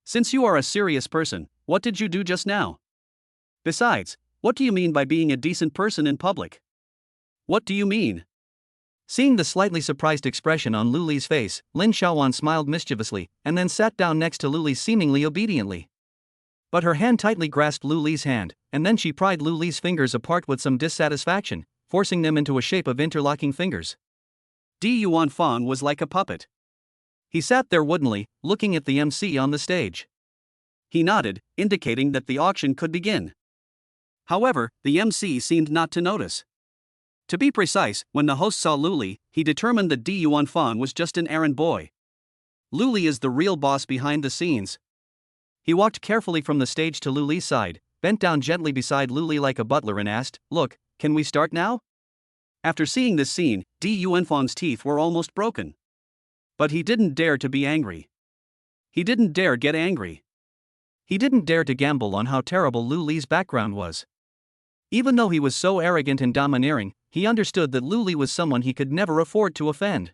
Since you are a serious person, what did you do just now? Besides, what do you mean by being a decent person in public? What do you mean? Seeing the slightly surprised expression on Lu Li's face, Lin Xiaowan smiled mischievously, and then sat down next to Lu Li seemingly obediently. But her hand tightly grasped Lu Li's hand, and then she pried Lu Li's fingers apart with some dissatisfaction, forcing them into a shape of interlocking fingers. Di Yuanfang was like a puppet. He sat there woodenly, looking at the MC on the stage. He nodded, indicating that the auction could begin. However, the MC seemed not to notice. To be precise, when the host saw Lu Li, he determined that Di Yuanfang was just an errand boy. Lu Li is the real boss behind the scenes. He walked carefully from the stage to Lu Li's side, bent down gently beside Lu Li like a butler and asked, "Look, can we start now?" After seeing this scene, Di Yuanfang's teeth were almost broken. But he didn't dare to be angry. He didn't dare get angry. He didn't dare to gamble on how terrible Lu Li's background was. Even though he was so arrogant and domineering, he understood that Lu Li was someone he could never afford to offend.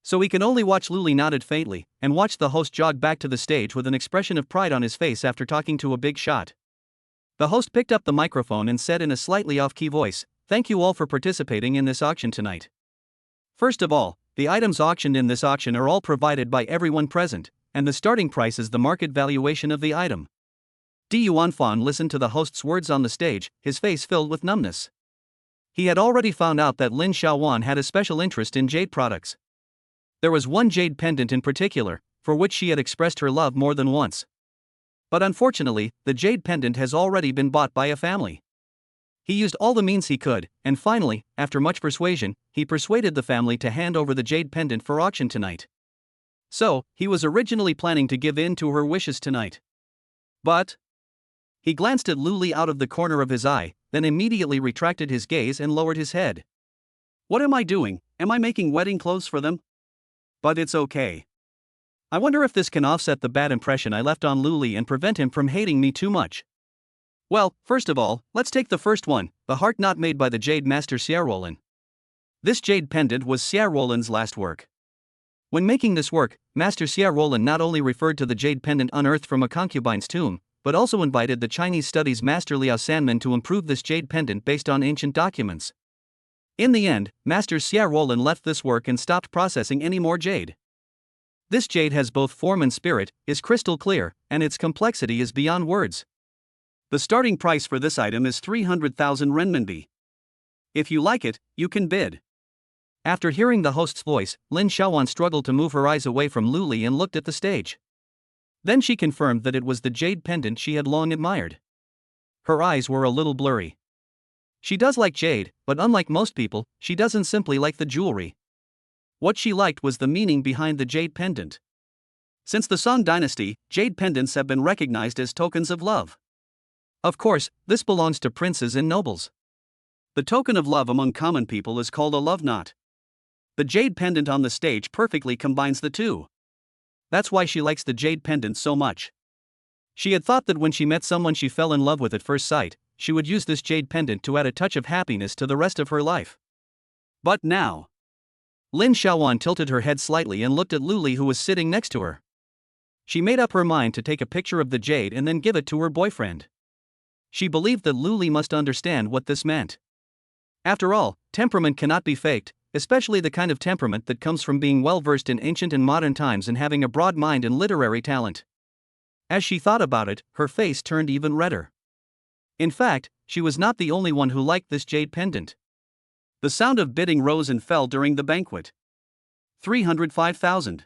So he could only watch Lu Li nodded faintly, and watch the host jog back to the stage with an expression of pride on his face after talking to a big shot. The host picked up the microphone and said in a slightly off-key voice, "Thank you all for participating in this auction tonight. First of all, the items auctioned in this auction are all provided by everyone present, and the starting price is the market valuation of the item." Di Yuanfang listened to the host's words on the stage, his face filled with numbness. He had already found out that Lin Xiaowan had a special interest in jade products. There was one jade pendant in particular, for which she had expressed her love more than once. But unfortunately, the jade pendant has already been bought by a family. He used all the means he could, and finally, after much persuasion, he persuaded the family to hand over the jade pendant for auction tonight. So, he was originally planning to give in to her wishes tonight. But he glanced at Lu Li out of the corner of his eye, then immediately retracted his gaze and lowered his head. What am I doing? Am I making wedding clothes for them? But it's okay. I wonder if this can offset the bad impression I left on Lu Li and prevent him from hating me too much. Well, first of all, let's take the first one, the heart knot made by the jade master Xia Rolin. This jade pendant was Xia Rolin's last work. When making this work, Master Xia Rolin not only referred to the jade pendant unearthed from a concubine's tomb, but also invited the Chinese studies master Liao Sanmin to improve this jade pendant based on ancient documents. In the end, Master Xia Rolin left this work and stopped processing any more jade. This jade has both form and spirit, is crystal clear, and its complexity is beyond words. The starting price for this item is 300,000 renminbi. If you like it, you can bid. After hearing the host's voice, Lin Xiaowan struggled to move her eyes away from Lu Li and looked at the stage. Then she confirmed that it was the jade pendant she had long admired. Her eyes were a little blurry. She does like jade, but unlike most people, she doesn't simply like the jewelry. What she liked was the meaning behind the jade pendant. Since the Song dynasty, jade pendants have been recognized as tokens of love. Of course, this belongs to princes and nobles. The token of love among common people is called a love knot. The jade pendant on the stage perfectly combines the two. That's why she likes the jade pendant so much. She had thought that when she met someone she fell in love with at first sight, she would use this jade pendant to add a touch of happiness to the rest of her life. But now, Lin Xiaowan tilted her head slightly and looked at Lu Li, who was sitting next to her. She made up her mind to take a picture of the jade and then give it to her boyfriend. She believed that Lu Li must understand what this meant. After all, temperament cannot be faked, especially the kind of temperament that comes from being well versed in ancient and modern times and having a broad mind and literary talent. As she thought about it, her face turned even redder. In fact, she was not the only one who liked this jade pendant. The sound of bidding rose and fell during the banquet. 305,000.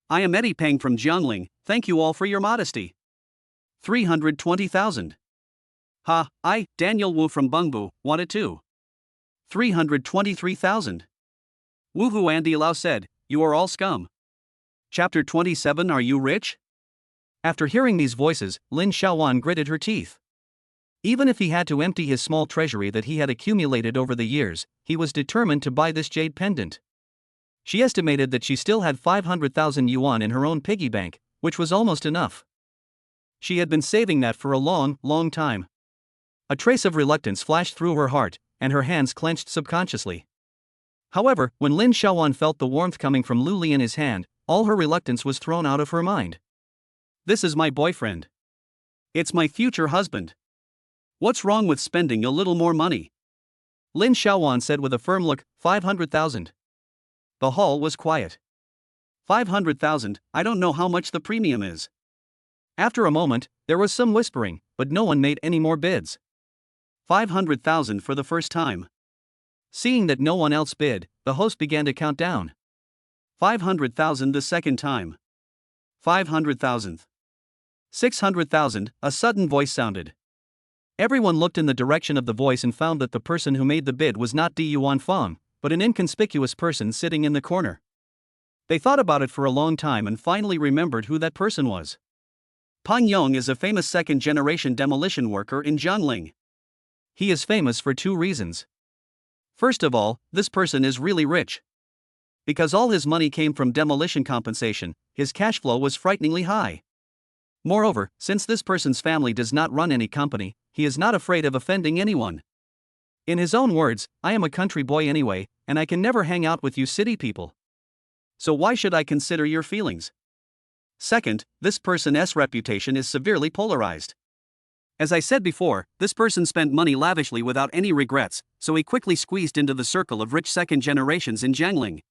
I am Eddie Peng from Jiangling, thank you all for your modesty. 320,000. Ha, I, Daniel Wu from Bengbu, wanted too. 323,000. Woohoo, Andy Lau said, you are all scum. Chapter 27. Are you rich? After hearing these voices, Lin Xiaowan gritted her teeth. Even if he had to empty his small treasury that he had accumulated over the years, he was determined to buy this jade pendant. She estimated that she still had 500,000 yuan in her own piggy bank, which was almost enough. She had been saving that for a long, long time. A trace of reluctance flashed through her heart, and her hands clenched subconsciously. However, when Lin Xiaowan felt the warmth coming from Lu Li in his hand, all her reluctance was thrown out of her mind. This is my boyfriend. It's my future husband. What's wrong with spending a little more money? Lin Xiaowan said with a firm look, 500,000. The hall was quiet. 500,000, I don't know how much the premium is. After a moment, there was some whispering, but no one made any more bids. 500,000 for the first time. Seeing that no one else bid, the host began to count down. 500,000 the second time. 500,000. 600,000, a sudden voice sounded. Everyone looked in the direction of the voice and found that the person who made the bid was not Di Yuanfang, but an inconspicuous person sitting in the corner. They thought about it for a long time and finally remembered who that person was. Pang Yong is a famous second-generation demolition worker in Jiangling. He is famous for two reasons. First of all, this person is really rich. Because all his money came from demolition compensation, his cash flow was frighteningly high. Moreover, since this person's family does not run any company, he is not afraid of offending anyone. In his own words, I am a country boy anyway, and I can never hang out with you city people. So why should I consider your feelings? Second, this person's reputation is severely polarized. As I said before, this person spent money lavishly without any regrets, so he quickly squeezed into the circle of rich second generations in Jiangling.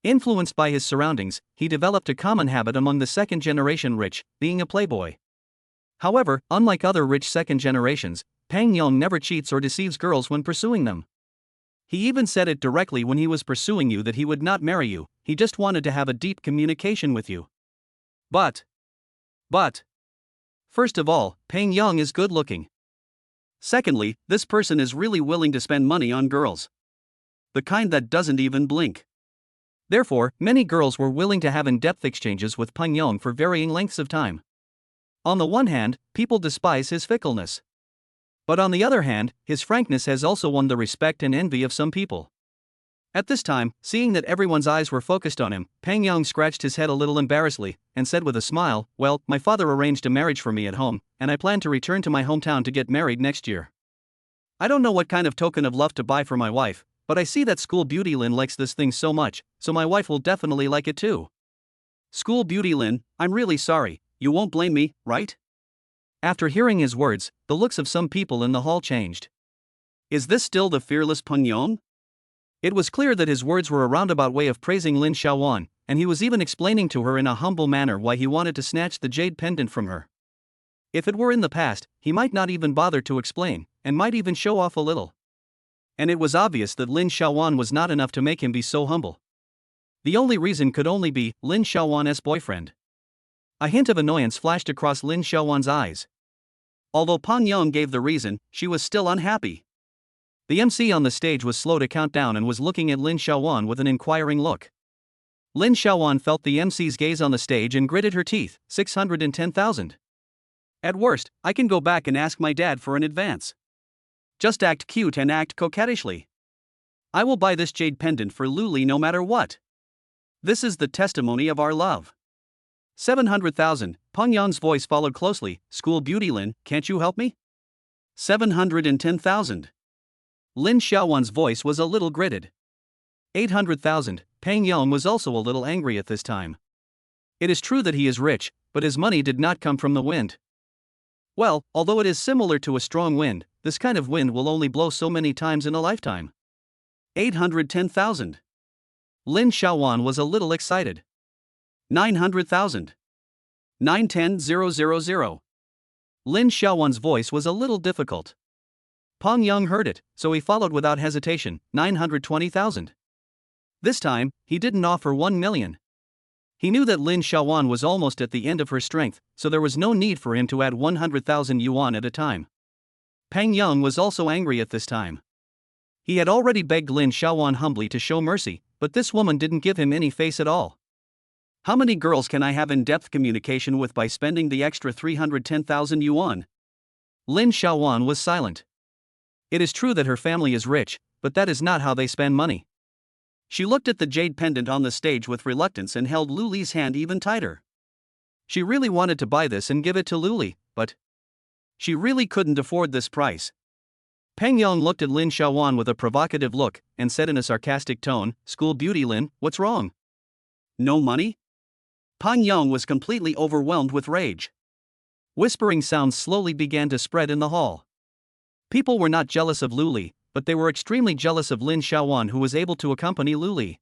Influenced by his surroundings, he developed a common habit among the second generation rich, being a playboy. However, unlike other rich second generations, Pang Yong never cheats or deceives girls when pursuing them. He even said it directly when he was pursuing you that he would not marry you, he just wanted to have a deep communication with you. But, first of all, Pang Yong is good looking. Secondly, this person is really willing to spend money on girls. The kind that doesn't even blink. Therefore, many girls were willing to have in-depth exchanges with Pang Yong for varying lengths of time. On the one hand, people despise his fickleness. But on the other hand, his frankness has also won the respect and envy of some people. At this time, seeing that everyone's eyes were focused on him, Pang Yong scratched his head a little embarrassedly, and said with a smile, well, my father arranged a marriage for me at home, and I plan to return to my hometown to get married next year. I don't know what kind of token of love to buy for my wife, but I see that School Beauty Lin likes this thing so much, so my wife will definitely like it too. School Beauty Lin, I'm really sorry, you won't blame me, right? After hearing his words, the looks of some people in the hall changed. Is this still the fearless Pang Yong? It was clear that his words were a roundabout way of praising Lin Xiaowan, and he was even explaining to her in a humble manner why he wanted to snatch the jade pendant from her. If it were in the past, he might not even bother to explain, and might even show off a little. And it was obvious that Lin Xiaowan was not enough to make him be so humble. The only reason could only be Lin Xiaowan's boyfriend. A hint of annoyance flashed across Lin Xiaowan's eyes. Although Pang Yong gave the reason, she was still unhappy. The MC on the stage was slow to count down and was looking at Lin Xiaowan with an inquiring look. Lin Xiaowan felt the MC's gaze on the stage and gritted her teeth, 610,000. At worst, I can go back and ask my dad for an advance. Just act cute and act coquettishly. I will buy this jade pendant for Lu Li no matter what. This is the testimony of our love. 700,000, Pang Yong's voice followed closely, School Beauty Lin, can't you help me? 710,000. Lin Xiaowan's voice was a little gritted. 800,000, Pang Yong was also a little angry at this time. It is true that he is rich, but his money did not come from the wind. Well, although it is similar to a strong wind, this kind of wind will only blow so many times in a lifetime. 810,000. Lin Xiaowan was a little excited. 900,000. 910,000. Lin Xiaowan's voice was a little difficult. Pang Yong heard it, so he followed without hesitation, 920,000. This time, he didn't offer 1 million. He knew that Lin Xiaowan was almost at the end of her strength, so there was no need for him to add 100,000 yuan at a time. Pang Yong was also angry at this time. He had already begged Lin Xiaowan humbly to show mercy, but this woman didn't give him any face at all. How many girls can I have in-depth communication with by spending the extra 310,000 yuan? Lin Xiaowan was silent. It is true that her family is rich, but that is not how they spend money. She looked at the jade pendant on the stage with reluctance and held Lu Li's hand even tighter. She really wanted to buy this and give it to Lu Li, but she really couldn't afford this price, Peng Yang looked at Lin Xiaowan with a provocative look and said in a sarcastic tone, "School beauty Lin, what's wrong? No money?" Peng Yang was completely overwhelmed with rage. Whispering sounds slowly began to spread in the hall. People were not jealous of Lu Li, but they were extremely jealous of Lin Xiaowan, who was able to accompany Lu Li.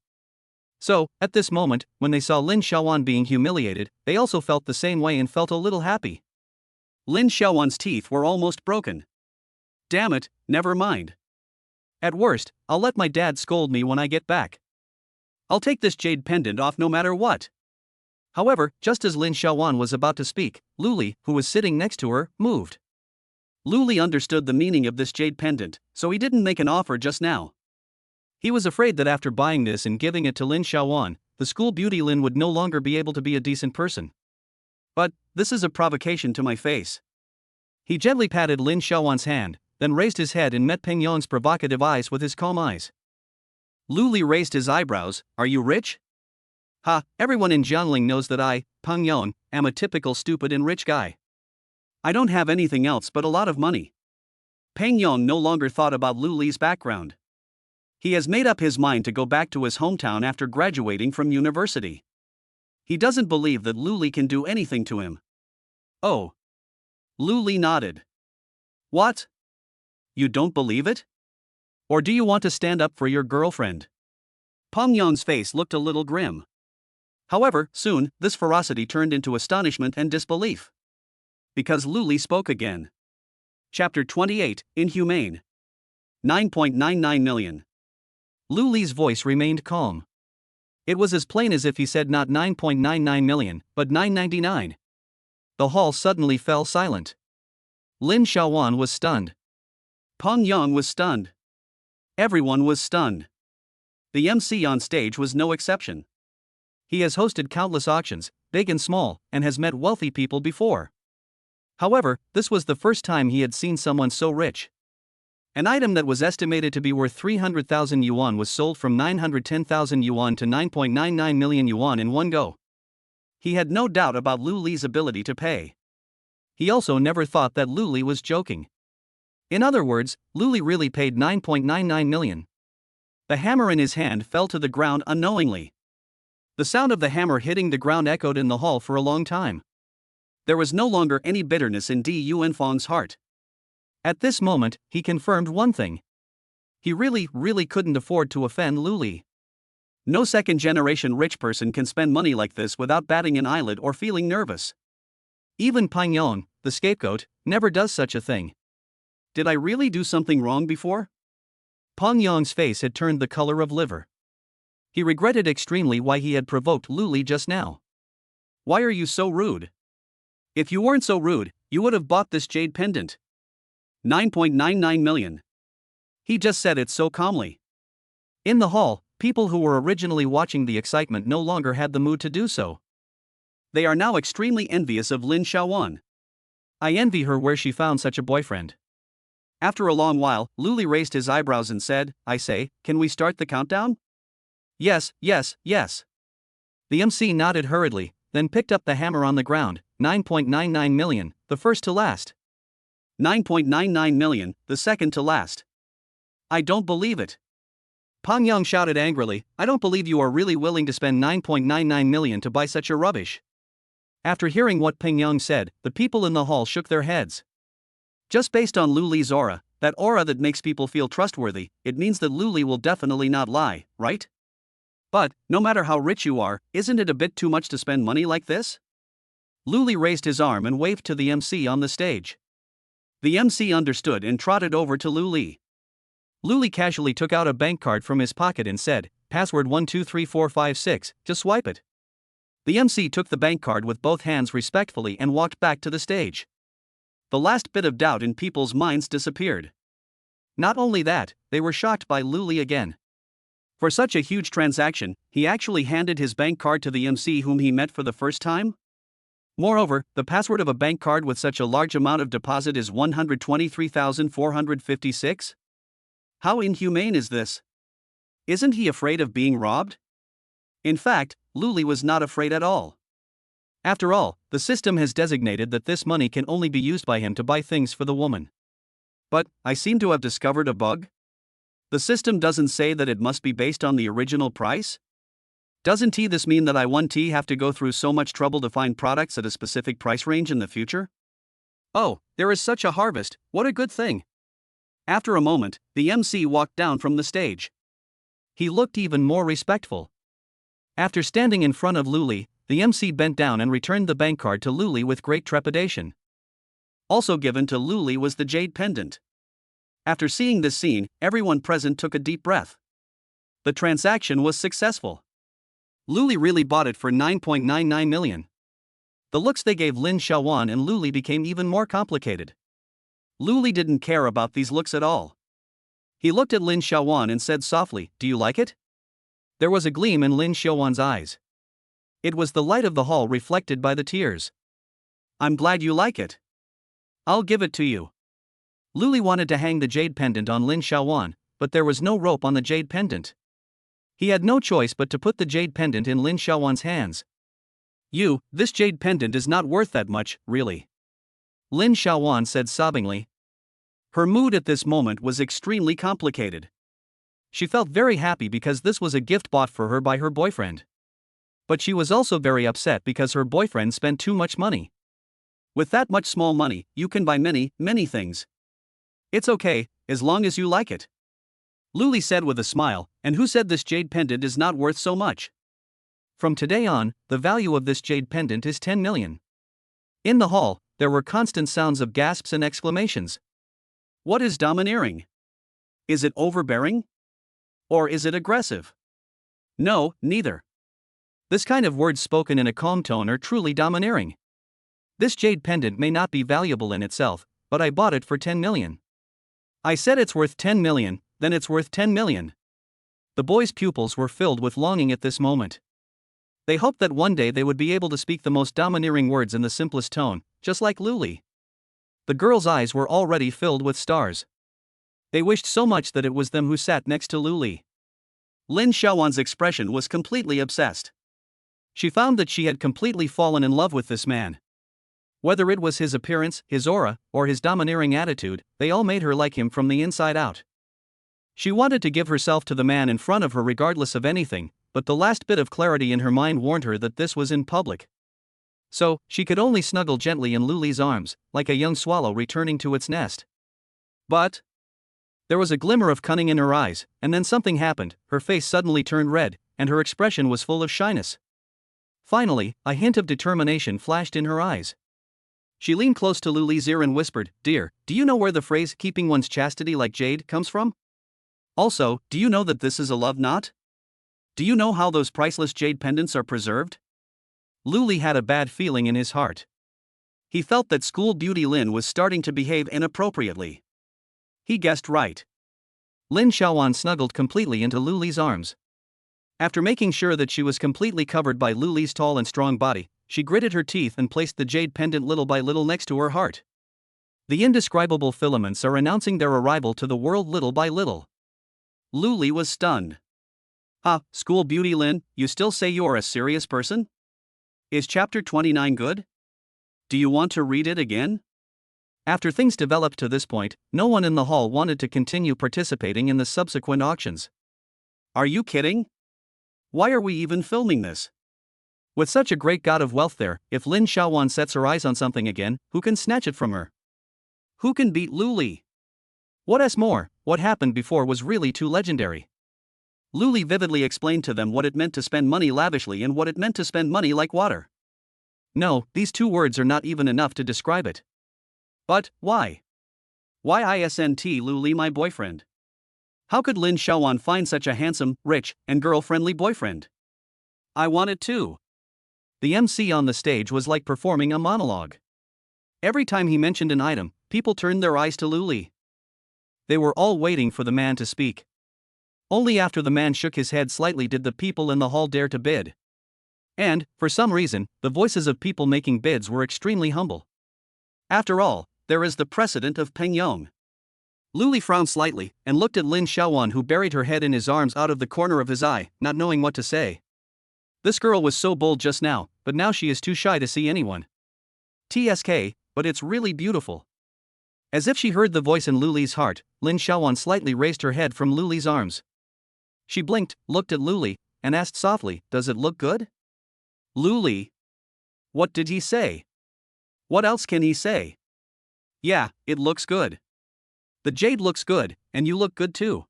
So, at this moment, when they saw Lin Xiaowan being humiliated, they also felt the same way and felt a little happy. Lin Xiaowan's teeth were almost broken. Damn it, never mind. At worst, I'll let my dad scold me when I get back. I'll take this jade pendant off no matter what. However, just as Lin Xiaowan was about to speak, Lu Li, who was sitting next to her, moved. Lu Li understood the meaning of this jade pendant, so he didn't make an offer just now. He was afraid that after buying this and giving it to Lin Xiaowan, the school beauty Lin would no longer be able to be a decent person. But, this is a provocation to my face. He gently patted Lin Xiaowan's hand, then raised his head and met Peng Yang's provocative eyes with his calm eyes. Lu Li raised his eyebrows. "Are you rich?" "Ha, everyone in Jiangling knows that I, Peng Yang, am a typical stupid and rich guy. I don't have anything else but a lot of money." Peng Yang no longer thought about Lu Li's background. He has made up his mind to go back to his hometown after graduating from university. He doesn't believe that Lu Li can do anything to him. "Oh." Lu Li nodded. "What? You don't believe it? Or do you want to stand up for your girlfriend?" Peng Yang's face looked a little grim. However, soon, this ferocity turned into astonishment and disbelief. Because Lu Li spoke again. Chapter 28, Inhumane. 9.99 million. Lu Li's voice remained calm. It was as plain as if he said not 9.99 million, but 999. The hall suddenly fell silent. Lin Xiaowan was stunned. Peng Yang was stunned. Everyone was stunned. The MC on stage was no exception. He has hosted countless auctions, big and small, and has met wealthy people before. However, this was the first time he had seen someone so rich. An item that was estimated to be worth 300,000 yuan was sold from 910,000 yuan to 9.99 million yuan in one go. He had no doubt about Lu Li's ability to pay. He also never thought that Lu Li was joking. In other words, Lu Li really paid 9.99 million. The hammer in his hand fell to the ground unknowingly. The sound of the hammer hitting the ground echoed in the hall for a long time. There was no longer any bitterness in Di Yuanfang's heart. At this moment, he confirmed one thing. He really couldn't afford to offend Lu Li. No second-generation rich person can spend money like this without batting an eyelid or feeling nervous. Even Peng Yang, the scapegoat, never does such a thing. Did I really do something wrong before? Peng Yang's face had turned the color of liver. He regretted extremely why he had provoked Lu Li just now. Why are you so rude? If you weren't so rude, you would have bought this jade pendant. 9.99 million. He just said it so calmly. In the hall, people who were originally watching the excitement no longer had the mood to do so. They are now extremely envious of Lin Xiaowan. I envy her where she found such a boyfriend. After a long while, Lu Li raised his eyebrows and said, "I say, can we start the countdown?" Yes. The MC nodded hurriedly, then picked up the hammer on the ground. 9.99 million, the first to last. 9.99 million, the second to last. I don't believe it. Peng Yang shouted angrily, "I don't believe you are really willing to spend 9.99 million to buy such a rubbish." After hearing what Peng Yang said, the people in the hall shook their heads. Just based on Lu Li's aura, that aura that makes people feel trustworthy, it means that Lu Li will definitely not lie, right? But, no matter how rich you are, isn't it a bit too much to spend money like this? Lu Li raised his arm and waved to the MC on the stage. The MC understood and trotted over to Lu Li. Lu Li casually took out a bank card from his pocket and said, "Password 123456, just swipe it." The MC took the bank card with both hands respectfully and walked back to the stage. The last bit of doubt in people's minds disappeared. Not only that, they were shocked by Lu Li again. For such a huge transaction, he actually handed his bank card to the MC whom he met for the first time? Moreover, the password of a bank card with such a large amount of deposit is 123,456? How inhumane is this? Isn't he afraid of being robbed? In fact, Lu Li was not afraid at all. After all, the system has designated that this money can only be used by him to buy things for the woman. But, I seem to have discovered a bug? The system doesn't say that it must be based on the original price? Doesn't this mean that I have to go through so much trouble to find products at a specific price range in the future? Oh, there is such a harvest, what a good thing. After a moment, the MC walked down from the stage. He looked even more respectful. After standing in front of Luli, the MC bent down and returned the bank card to Luli with great trepidation. Also given to Luli was the jade pendant. After seeing this scene, everyone present took a deep breath. The transaction was successful. Luli really bought it for 9.99 million. The looks they gave Lin Xiaowan and Luli became even more complicated. Luli didn't care about these looks at all. He looked at Lin Xiaowan and said softly, "Do you like it?" There was a gleam in Lin Xiaowan's eyes. It was the light of the hall reflected by the tears. "I'm glad you like it. I'll give it to you." Luli wanted to hang the jade pendant on Lin Xiaowan, but there was no rope on the jade pendant. He had no choice but to put the jade pendant in Lin Xiaowan's hands. This jade pendant is not worth that much, really," Lin Xiaowan said sobbingly. Her mood at this moment was extremely complicated. She felt very happy because this was a gift bought for her by her boyfriend. But she was also very upset because her boyfriend spent too much money. With that much small money, you can buy many, many things. It's okay, as long as you like it. Luli said with a smile, and who said this jade pendant is not worth so much? From today on, the value of this jade pendant is 10 million. In the hall, there were constant sounds of gasps and exclamations. What is domineering? Is it overbearing? Or is it aggressive? No, neither. This kind of words spoken in a calm tone are truly domineering. This jade pendant may not be valuable in itself, but I bought it for 10 million. I said it's worth 10 million, then it's worth 10 million. The boys' pupils were filled with longing at this moment. They hoped that one day they would be able to speak the most domineering words in the simplest tone, just like Luli. The girls' eyes were already filled with stars. They wished so much that it was them who sat next to Luli. Lin Xiaowan's expression was completely obsessed. She found that she had completely fallen in love with this man. Whether it was his appearance, his aura, or his domineering attitude, they all made her like him from the inside out. She wanted to give herself to the man in front of her regardless of anything, but the last bit of clarity in her mind warned her that this was in public. So, she could only snuggle gently in Luli's arms, like a young swallow returning to its nest. But there was a glimmer of cunning in her eyes, and then something happened. Her face suddenly turned red, and her expression was full of shyness. Finally, a hint of determination flashed in her eyes. She leaned close to Luli's ear and whispered, "Dear, do you know where the phrase 'keeping one's chastity like jade' comes from? Also, do you know that this is a love knot? Do you know how those priceless jade pendants are preserved?" Luli had a bad feeling in his heart. He felt that school beauty Lin was starting to behave inappropriately. He guessed right. Lin Xiaowan snuggled completely into Luli's arms. After making sure that she was completely covered by Luli's tall and strong body, she gritted her teeth and placed the jade pendant little by little next to her heart. The indescribable filaments are announcing their arrival to the world little by little. Luli was stunned. School beauty Lin, you still say you're a serious person? Is chapter 29 good? Do you want to read it again? After things developed to this point, no one in the hall wanted to continue participating in the subsequent auctions. Are you kidding? Why are we even filming this? With such a great god of wealth there, if Lin Xiaowan sets her eyes on something again, who can snatch it from her? Who can beat Luli? What happened before was really too legendary. Luli vividly explained to them what it meant to spend money lavishly and what it meant to spend money like water. No, these two words are not even enough to describe it. But, why? Why isn't Luli my boyfriend? How could Lin Xiaowan find such a handsome, rich, and girl-friendly boyfriend? I want it too. The MC on the stage was like performing a monologue. Every time he mentioned an item, people turned their eyes to Luli. They were all waiting for the man to speak. Only after the man shook his head slightly did the people in the hall dare to bid. And, for some reason, the voices of people making bids were extremely humble. After all, there is the precedent of Peng Yong. Luli frowned slightly, and looked at Lin Xiaowan, who buried her head in his arms out of the corner of his eye, not knowing what to say. This girl was so bold just now, but now she is too shy to see anyone. TSK, but it's really beautiful. As if she heard the voice in Luli's heart, Lin Xiaowan slightly raised her head from Luli's arms. She blinked, looked at Luli, and asked softly, "Does it look good?" Luli. What did he say? What else can he say? Yeah, it looks good. The jade looks good, and you look good too.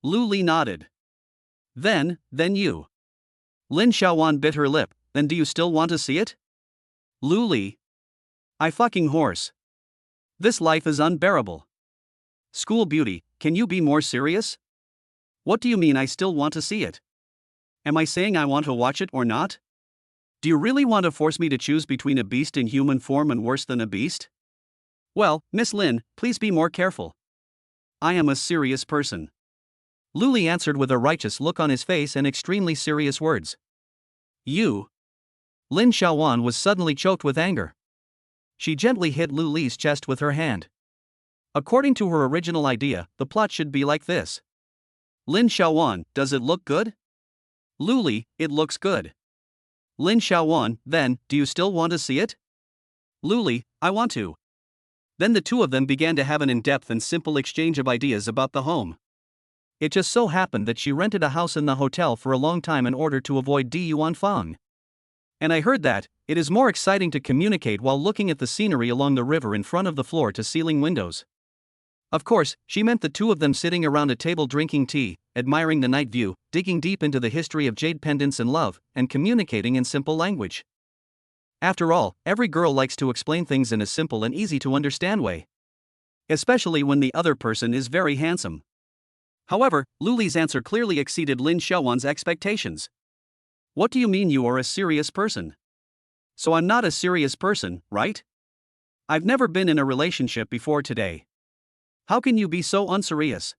Luli nodded. Then you. Lin Xiaowan bit her lip. Then do you still want to see it? Luli. I fucking horse. This life is unbearable. School beauty, can you be more serious? What do you mean I still want to see it? Am I saying I want to watch it or not? Do you really want to force me to choose between a beast in human form and worse than a beast? Well, Miss Lin, please be more careful. I am a serious person. Luli answered with a righteous look on his face and extremely serious words. You. Lin Xiaowan was suddenly choked with anger. She gently hit Luli's chest with her hand. According to her original idea, the plot should be like this. Lin Xiaowan, does it look good? Luli, it looks good. Lin Xiaowan, then, do you still want to see it? Luli, I want to. Then the two of them began to have an in-depth and simple exchange of ideas about the home. It just so happened that she rented a house in the hotel for a long time in order to avoid Yuan Fang. And I heard that it is more exciting to communicate while looking at the scenery along the river in front of the floor-to-ceiling windows. Of course, she meant the two of them sitting around a table drinking tea, admiring the night view, digging deep into the history of jade pendants and love, and communicating in simple language. After all, every girl likes to explain things in a simple and easy-to-understand way. Especially when the other person is very handsome. However, Luli's answer clearly exceeded Lin Xiaowan's expectations. What do you mean you are a serious person? So I'm not a serious person, right? I've never been in a relationship before today. How can you be so unserious?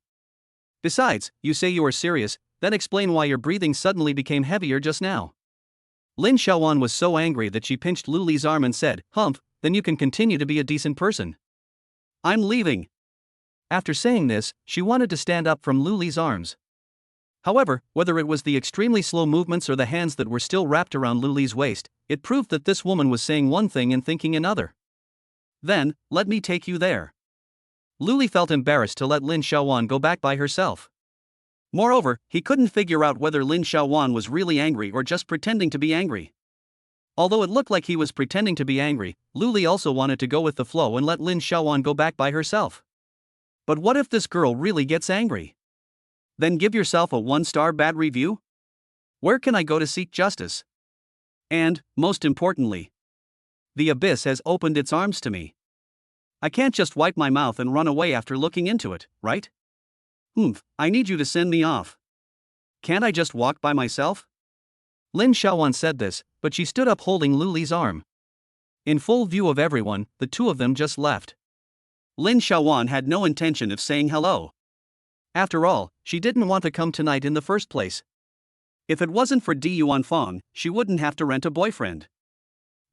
Besides, you say you are serious, then explain why your breathing suddenly became heavier just now. Lin Xiaowan was so angry that she pinched Luli's arm and said, "Humph, then you can continue to be a decent person. I'm leaving." After saying this, she wanted to stand up from Luli's arms. However, whether it was the extremely slow movements or the hands that were still wrapped around Luli's waist, it proved that this woman was saying one thing and thinking another. Then, let me take you there. Luli felt embarrassed to let Lin Xiaowan go back by herself. Moreover, he couldn't figure out whether Lin Xiaowan was really angry or just pretending to be angry. Although it looked like he was pretending to be angry, Luli also wanted to go with the flow and let Lin Xiaowan go back by herself. But what if this girl really gets angry? Then give yourself a 1-star bad review? Where can I go to seek justice? And, most importantly, the abyss has opened its arms to me. I can't just wipe my mouth and run away after looking into it, right? I need you to send me off. Can't I just walk by myself? Lin Xiaowan said this, but she stood up holding Luli's arm. In full view of everyone, the two of them just left. Lin Xiaowan had no intention of saying hello. After all, she didn't want to come tonight in the first place. If it wasn't for Yuan Fang, she wouldn't have to rent a boyfriend.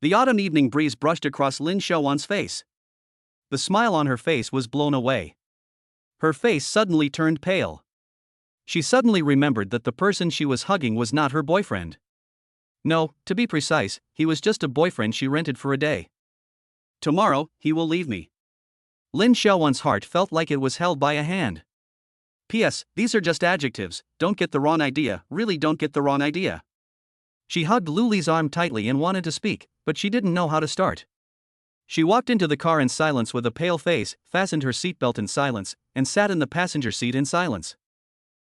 The autumn evening breeze brushed across Lin Xiaowan's face. The smile on her face was blown away. Her face suddenly turned pale. She suddenly remembered that the person she was hugging was not her boyfriend. No, to be precise, he was just a boyfriend she rented for a day. Tomorrow, he will leave me. Lin Xiaowan's heart felt like it was held by a hand. P.S. These are just adjectives, don't get the wrong idea, really don't get the wrong idea. She hugged Luli's arm tightly and wanted to speak, but she didn't know how to start. She walked into the car in silence with a pale face, fastened her seatbelt in silence, and sat in the passenger seat in silence.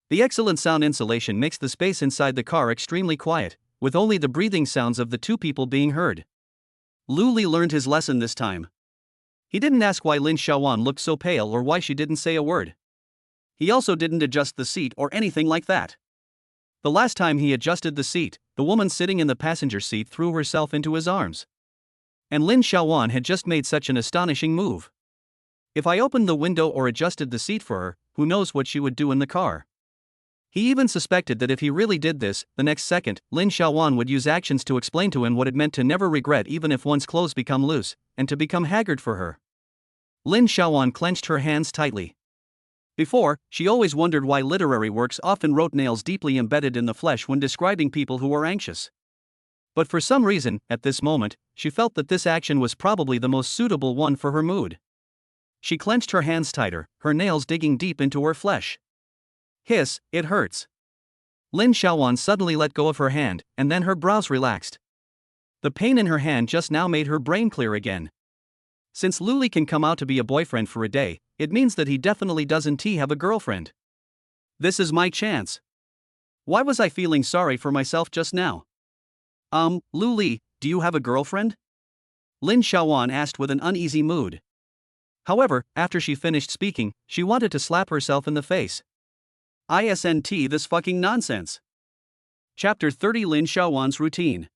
The excellent sound insulation makes the space inside the car extremely quiet, with only the breathing sounds of the two people being heard. Luli learned his lesson this time. He didn't ask why Lin Xiaowan looked so pale or why she didn't say a word. He also didn't adjust the seat or anything like that. The last time he adjusted the seat, the woman sitting in the passenger seat threw herself into his arms. And Lin Xiaowan had just made such an astonishing move. If I opened the window or adjusted the seat for her, who knows what she would do in the car. He even suspected that if he really did this, the next second, Lin Xiaowan would use actions to explain to him what it meant to never regret even if one's clothes become loose, and to become haggard for her. Lin Xiaowan clenched her hands tightly. Before, she always wondered why literary works often wrote nails deeply embedded in the flesh when describing people who were anxious. But for some reason, at this moment, she felt that this action was probably the most suitable one for her mood. She clenched her hands tighter, her nails digging deep into her flesh. Hiss, it hurts. Lin Xiaowan suddenly let go of her hand, and then her brows relaxed. The pain in her hand just now made her brain clear again. Since Luli can come out to be a boyfriend for a day, it means that he definitely doesn't have a girlfriend. This is my chance. Why was I feeling sorry for myself just now? Luli, do you have a girlfriend? Lin Xiaowan asked with an uneasy mood. However, after she finished speaking, she wanted to slap herself in the face. ISNT this fucking nonsense. Chapter 30 Lin Xiaowan's routine.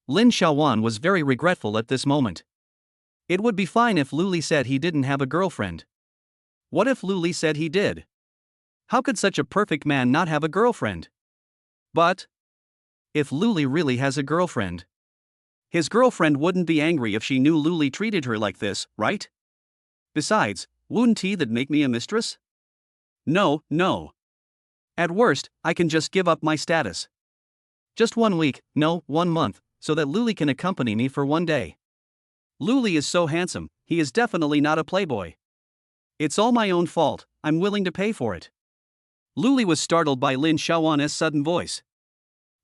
Lin Xiaowan was very regretful at this moment. It would be fine if Luli said he didn't have a girlfriend. What if Luli said he did? How could such a perfect man not have a girlfriend? But if Luli really has a girlfriend, his girlfriend wouldn't be angry if she knew Luli treated her like this, right? Besides, wouldn't that make me a mistress? No. At worst, I can just give up my status. Just 1 week, no, 1 month, so that Luli can accompany me for 1 day. Luli is so handsome, he is definitely not a playboy. It's all my own fault, I'm willing to pay for it. Luli was startled by Lin Xiaowan's sudden voice.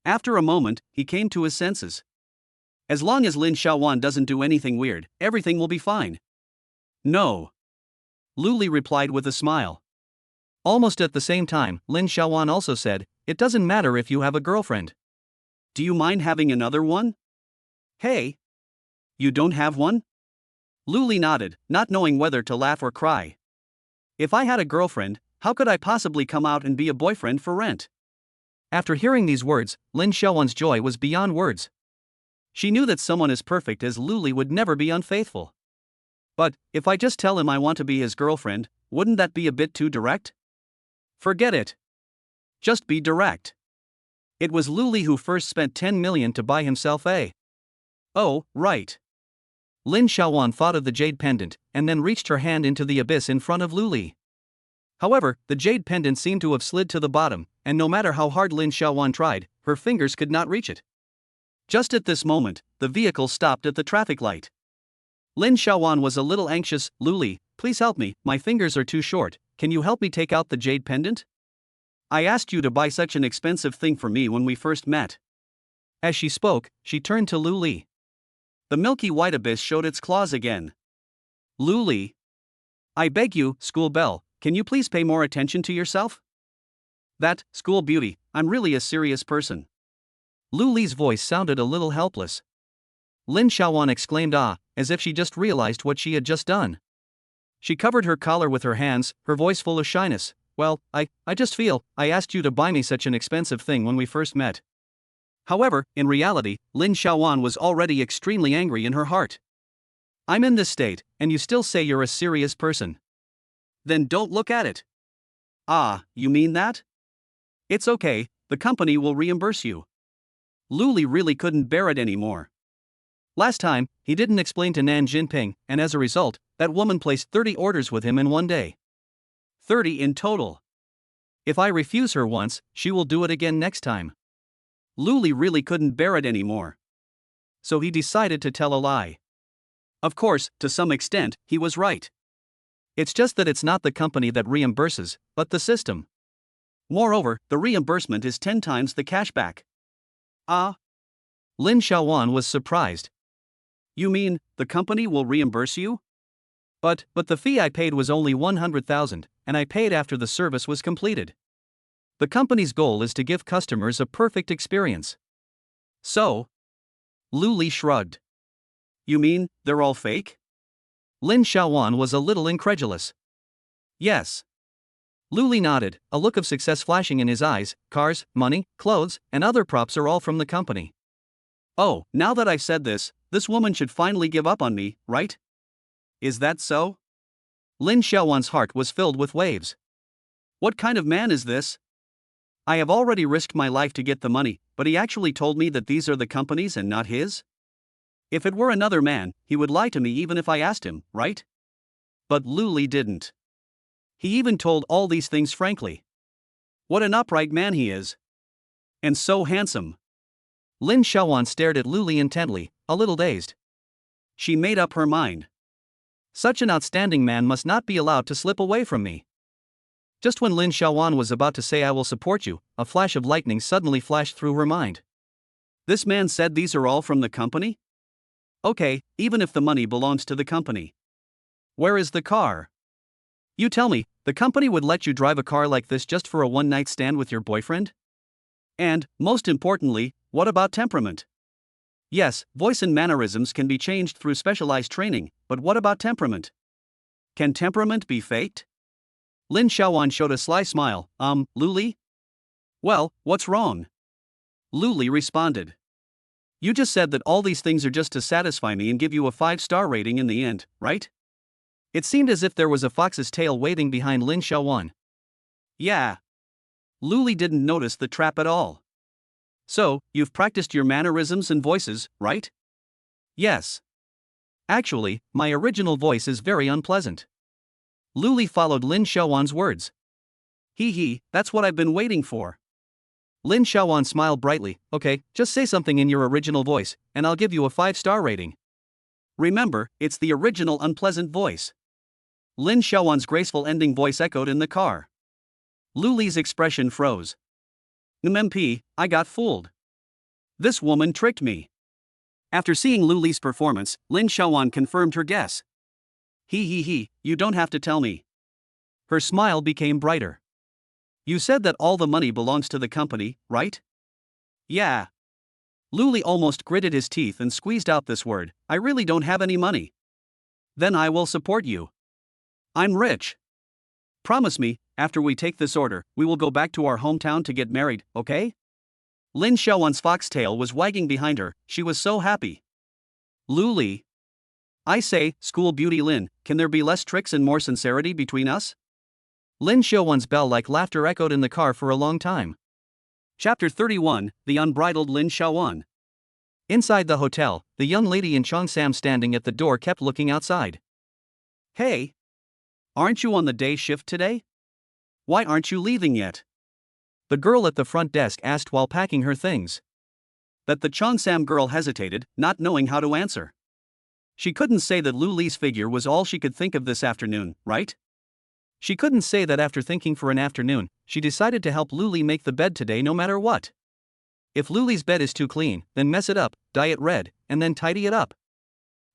After a moment, he came to his senses. As long as Lin Xiaowan doesn't do anything weird, everything will be fine. No. Luli replied with a smile. Almost at the same time, Lin Xiaowan also said, it doesn't matter if you have a girlfriend. Do you mind having another one? Hey. You don't have one? Luli nodded, not knowing whether to laugh or cry. If I had a girlfriend, how could I possibly come out and be a boyfriend for rent? After hearing these words, Lin Xiaowan's joy was beyond words. She knew that someone as perfect as Luli would never be unfaithful. But, if I just tell him I want to be his girlfriend, wouldn't that be a bit too direct? Forget it. Just be direct. It was Luli who first spent 10 million to buy himself a. Oh, right. Lin Xiaowan thought of the jade pendant, and then reached her hand into the abyss in front of Luli. However, the jade pendant seemed to have slid to the bottom, and no matter how hard Lin Xiaowan tried, her fingers could not reach it. Just at this moment, the vehicle stopped at the traffic light. Lin Xiaowan was a little anxious. Luli, please help me, my fingers are too short, can you help me take out the jade pendant? I asked you to buy such an expensive thing for me when we first met. As she spoke, she turned to Luli. The milky white abyss showed its claws again. Luli. I beg you, school belle, can you please pay more attention to yourself? That, school beauty, I'm really a serious person. Luli's voice sounded a little helpless. Lin Xiaowan exclaimed as if she just realized what she had just done. She covered her collar with her hands, her voice full of shyness. Well, I just feel, I asked you to buy me such an expensive thing when we first met. However, in reality, Lin Xiaowan was already extremely angry in her heart. I'm in this state, and you still say you're a serious person. Then don't look at it. You mean that? It's okay, the company will reimburse you. Luli really couldn't bear it anymore. Last time, he didn't explain to Nan Jinping, and as a result, that woman placed 30 orders with him in 1 day. 30 in total. If I refuse her once, she will do it again next time. Luli really couldn't bear it anymore. So he decided to tell a lie. Of course, to some extent, he was right. It's just that it's not the company that reimburses, but the system. Moreover, the reimbursement is 10 times the cashback. Lin Xiaowan was surprised. You mean, the company will reimburse you? But the fee I paid was only 100,000, and I paid after the service was completed. The company's goal is to give customers a perfect experience. So? Luli shrugged. You mean, they're all fake? Lin Xiaowan was a little incredulous. Yes. Luli nodded, a look of success flashing in his eyes. Cars, money, clothes, and other props are all from the company. Oh, now that I've said this woman should finally give up on me, right? Is that so? Lin Xiaowan's heart was filled with waves. What kind of man is this? I have already risked my life to get the money, but he actually told me that these are the company's and not his? If it were another man, he would lie to me even if I asked him, right? But Luli didn't. He even told all these things frankly. What an upright man he is. And so handsome. Lin Xiaowan stared at Luli intently, a little dazed. She made up her mind. Such an outstanding man must not be allowed to slip away from me. Just when Lin Xiaowan was about to say I will support you, a flash of lightning suddenly flashed through her mind. This man said these are all from the company? Okay, even if the money belongs to the company. Where is the car? You tell me, the company would let you drive a car like this just for a one-night stand with your boyfriend? And, most importantly, what about temperament? Yes, voice and mannerisms can be changed through specialized training, but what about temperament? Can temperament be faked? Lin Xiaowan showed a sly smile. Lu Li? Well, what's wrong? Lu Li responded. You just said that all these things are just to satisfy me and give you a 5-star rating in the end, right? It seemed as if there was a fox's tail waiting behind Lin Xiaowan. Yeah. Lu Li didn't notice the trap at all. So, you've practiced your mannerisms and voices, right? Yes. Actually, my original voice is very unpleasant. Lu Li followed Lin Xiaowan's words. That's what I've been waiting for. Lin Xiaowan smiled brightly. Okay, just say something in your original voice, and I'll give you a 5-star rating. Remember, it's the original unpleasant voice. Lin Xiaowan's graceful ending voice echoed in the car. Lu Li's expression froze. MP, I got fooled. This woman tricked me. After seeing Lu Li's performance, Lin Xiaowan confirmed her guess. You don't have to tell me. Her smile became brighter. You said that all the money belongs to the company, right? Yeah. Lu Li almost gritted his teeth and squeezed out this word. I really don't have any money. Then I will support you. I'm rich. Promise me, after we take this order, we will go back to our hometown to get married, okay? Lin Xiaowan's foxtail was wagging behind her, she was so happy. Lu Li. I say, school beauty Lin, can there be less tricks and more sincerity between us? Lin Xiaowan's bell-like laughter echoed in the car for a long time. Chapter 31, The Unbridled Lin Xiaowan. Inside the hotel, the young lady in Cheongsam standing at the door kept looking outside. Hey! Aren't you on the day shift today? Why aren't you leaving yet? The girl at the front desk asked while packing her things. That the Cheongsam girl hesitated, not knowing how to answer. She couldn't say that Lu Li's figure was all she could think of this afternoon, right? She couldn't say that after thinking for an afternoon, she decided to help Lu Li make the bed today no matter what. If Lu Li's bed is too clean, then mess it up, dye it red, and then tidy it up.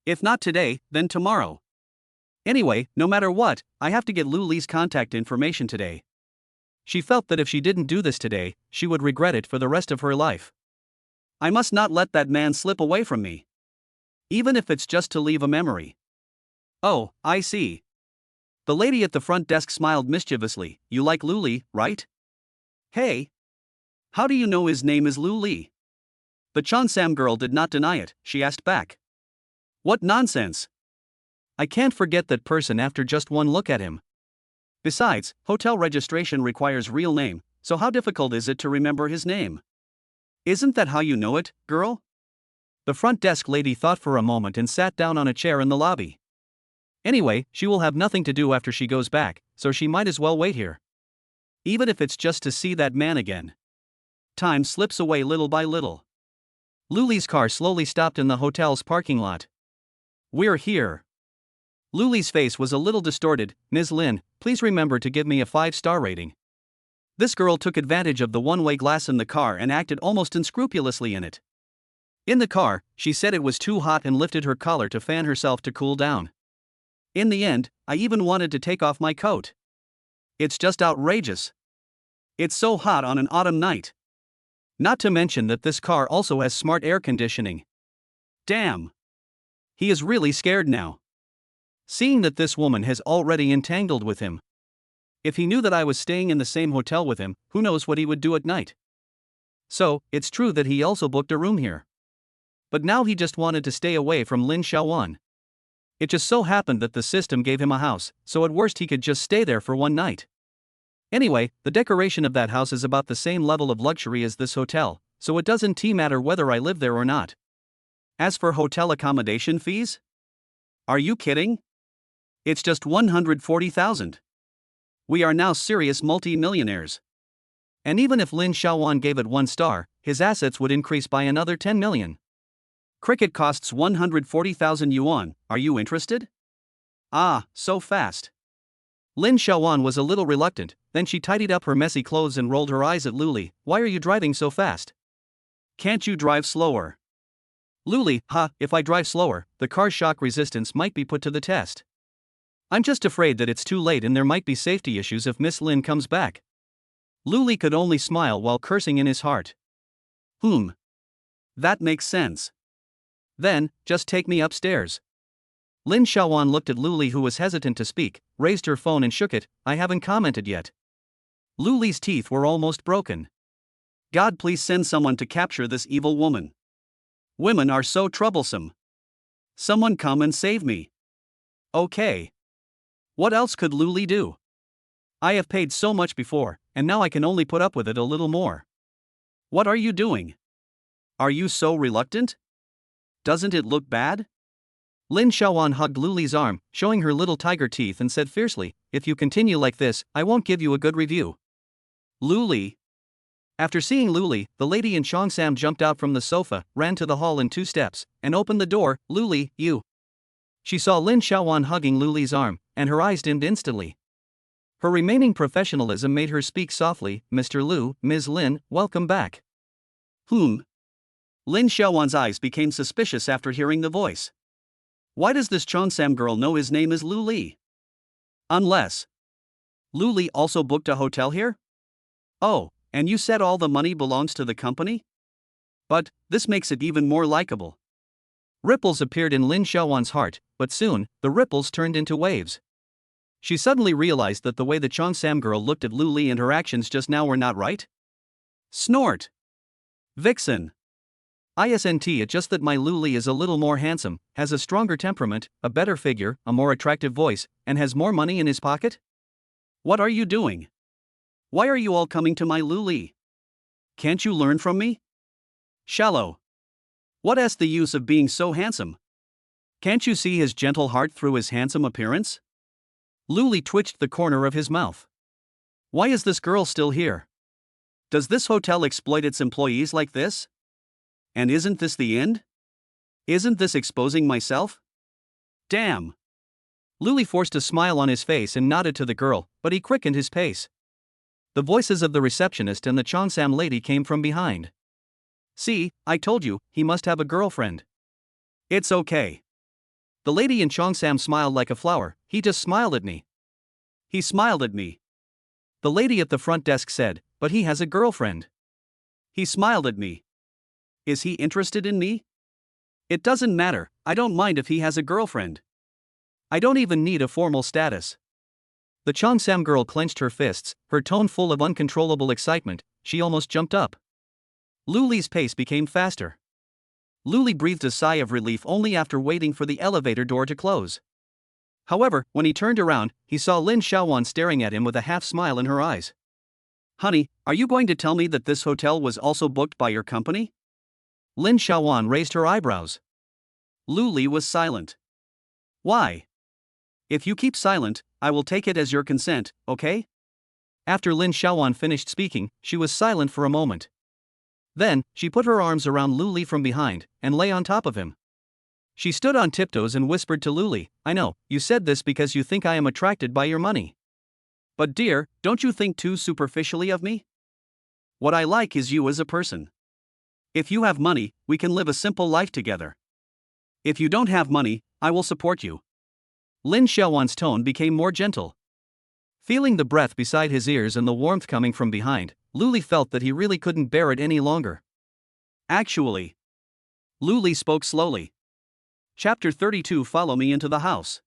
If not today, then tomorrow. Anyway, no matter what, I have to get Lu Li's contact information today. She felt that if she didn't do this today, she would regret it for the rest of her life. I must not let that man slip away from me. Even if it's just to leave a memory. Oh, I see. The lady at the front desk smiled mischievously. You like Lu Li, right? Hey. How do you know his name is Lu Li? The Cheongsam girl did not deny it, she asked back. What nonsense. I can't forget that person after just one look at him. Besides, hotel registration requires real name, so how difficult is it to remember his name? Isn't that how you know it, girl? The front desk lady thought for a moment and sat down on a chair in the lobby. Anyway, she will have nothing to do after she goes back, so she might as well wait here. Even if it's just to see that man again. Time slips away little by little. Lu Li's car slowly stopped in the hotel's parking lot. We're here. Lu Li's face was a little distorted. Ms. Lin, please remember to give me a 5-star rating. This girl took advantage of the one-way glass in the car and acted almost unscrupulously in it. In the car, she said it was too hot and lifted her collar to fan herself to cool down. In the end, I even wanted to take off my coat. It's just outrageous. It's so hot on an autumn night. Not to mention that this car also has smart air conditioning. Damn. He is really scared now. Seeing that this woman has already entangled with him. If he knew that I was staying in the same hotel with him, who knows what he would do at night. So, it's true that he also booked a room here. But now he just wanted to stay away from Lin Xiaowan. It just so happened that the system gave him a house, so at worst he could just stay there for one night. Anyway, the decoration of that house is about the same level of luxury as this hotel, so it doesn't matter whether I live there or not. As for hotel accommodation fees? Are you kidding? It's just 140,000. We are now serious multi-millionaires. And even if Lin Xiaowan gave it 1 star, his assets would increase by another 10 million. Cricket costs 140,000 yuan, are you interested? Ah, so fast. Lin Xiaowan was a little reluctant, then she tidied up her messy clothes and rolled her eyes at Luli. Why are you driving so fast? Can't you drive slower? Luli, if I drive slower, the car's shock resistance might be put to the test. I'm just afraid that it's too late and there might be safety issues if Miss Lin comes back. Luli could only smile while cursing in his heart. That makes sense. Then, just take me upstairs. Lin Xiaowan looked at Luli, who was hesitant to speak, raised her phone and shook it. I haven't commented yet. Luli's teeth were almost broken. God, please send someone to capture this evil woman. Women are so troublesome. Someone come and save me. Okay. What else could Luli do? I have paid so much before, and now I can only put up with it a little more. What are you doing? Are you so reluctant? Doesn't it look bad? Lin Xiaowan hugged Luli's arm, showing her little tiger teeth, and said fiercely, if you continue like this, I won't give you a good review. Luli. After seeing Luli, the lady in Cheongsam jumped out from the sofa, ran to the hall in 2 steps, and opened the door. Luli, you. She saw Lin Xiaowan hugging Luli's arm, and her eyes dimmed instantly. Her remaining professionalism made her speak softly. Mr. Lu, Ms. Lin, welcome back. Lin Xiaowan's eyes became suspicious after hearing the voice. Why does this Cheongsam girl know his name is Lu Li? Unless Lu Li also booked a hotel here? Oh, and you said all the money belongs to the company? But this makes it even more likable. Ripples appeared in Lin Xiaowan's heart, but soon, the ripples turned into waves. She suddenly realized that the way the Cheongsam girl looked at Lu Li and her actions just now were not right. Snort. Vixen. Isn't it just that my Lu Li is a little more handsome, has a stronger temperament, a better figure, a more attractive voice, and has more money in his pocket? What are you doing? Why are you all coming to my Lu Li? Can't you learn from me? Shallow. What's the use of being so handsome? Can't you see his gentle heart through his handsome appearance? Lu Li twitched the corner of his mouth. Why is this girl still here? Does this hotel exploit its employees like this? And isn't this the end? Isn't this exposing myself? Damn. Lu Li forced a smile on his face and nodded to the girl, but he quickened his pace. The voices of the receptionist and the Cheongsam lady came from behind. See, I told you, he must have a girlfriend. It's okay. The lady in Cheongsam smiled like a flower. He just smiled at me. He smiled at me. The lady at the front desk said, but he has a girlfriend. He smiled at me. Is he interested in me? It doesn't matter, I don't mind if he has a girlfriend. I don't even need a formal status. The Cheongsam girl clenched her fists, her tone full of uncontrollable excitement. She almost jumped up. Lu Li's pace became faster. Lu Li breathed a sigh of relief only after waiting for the elevator door to close. However, when he turned around, he saw Lin Xiaowan staring at him with a half smile in her eyes. Honey, are you going to tell me that this hotel was also booked by your company? Lin Xiaowan raised her eyebrows. Lu Li was silent. Why? If you keep silent, I will take it as your consent, okay? After Lin Xiaowan finished speaking, she was silent for a moment. Then, she put her arms around Lu Li from behind, and lay on top of him. She stood on tiptoes and whispered to Lu Li, I know, you said this because you think I am attracted by your money. But dear, don't you think too superficially of me? What I like is you as a person. If you have money, we can live a simple life together. If you don't have money, I will support you. Lin Xiaowan's tone became more gentle. Feeling the breath beside his ears and the warmth coming from behind, Lu Li felt that he really couldn't bear it any longer. Actually. Lu Li spoke slowly. Chapter 32. Follow me into the house.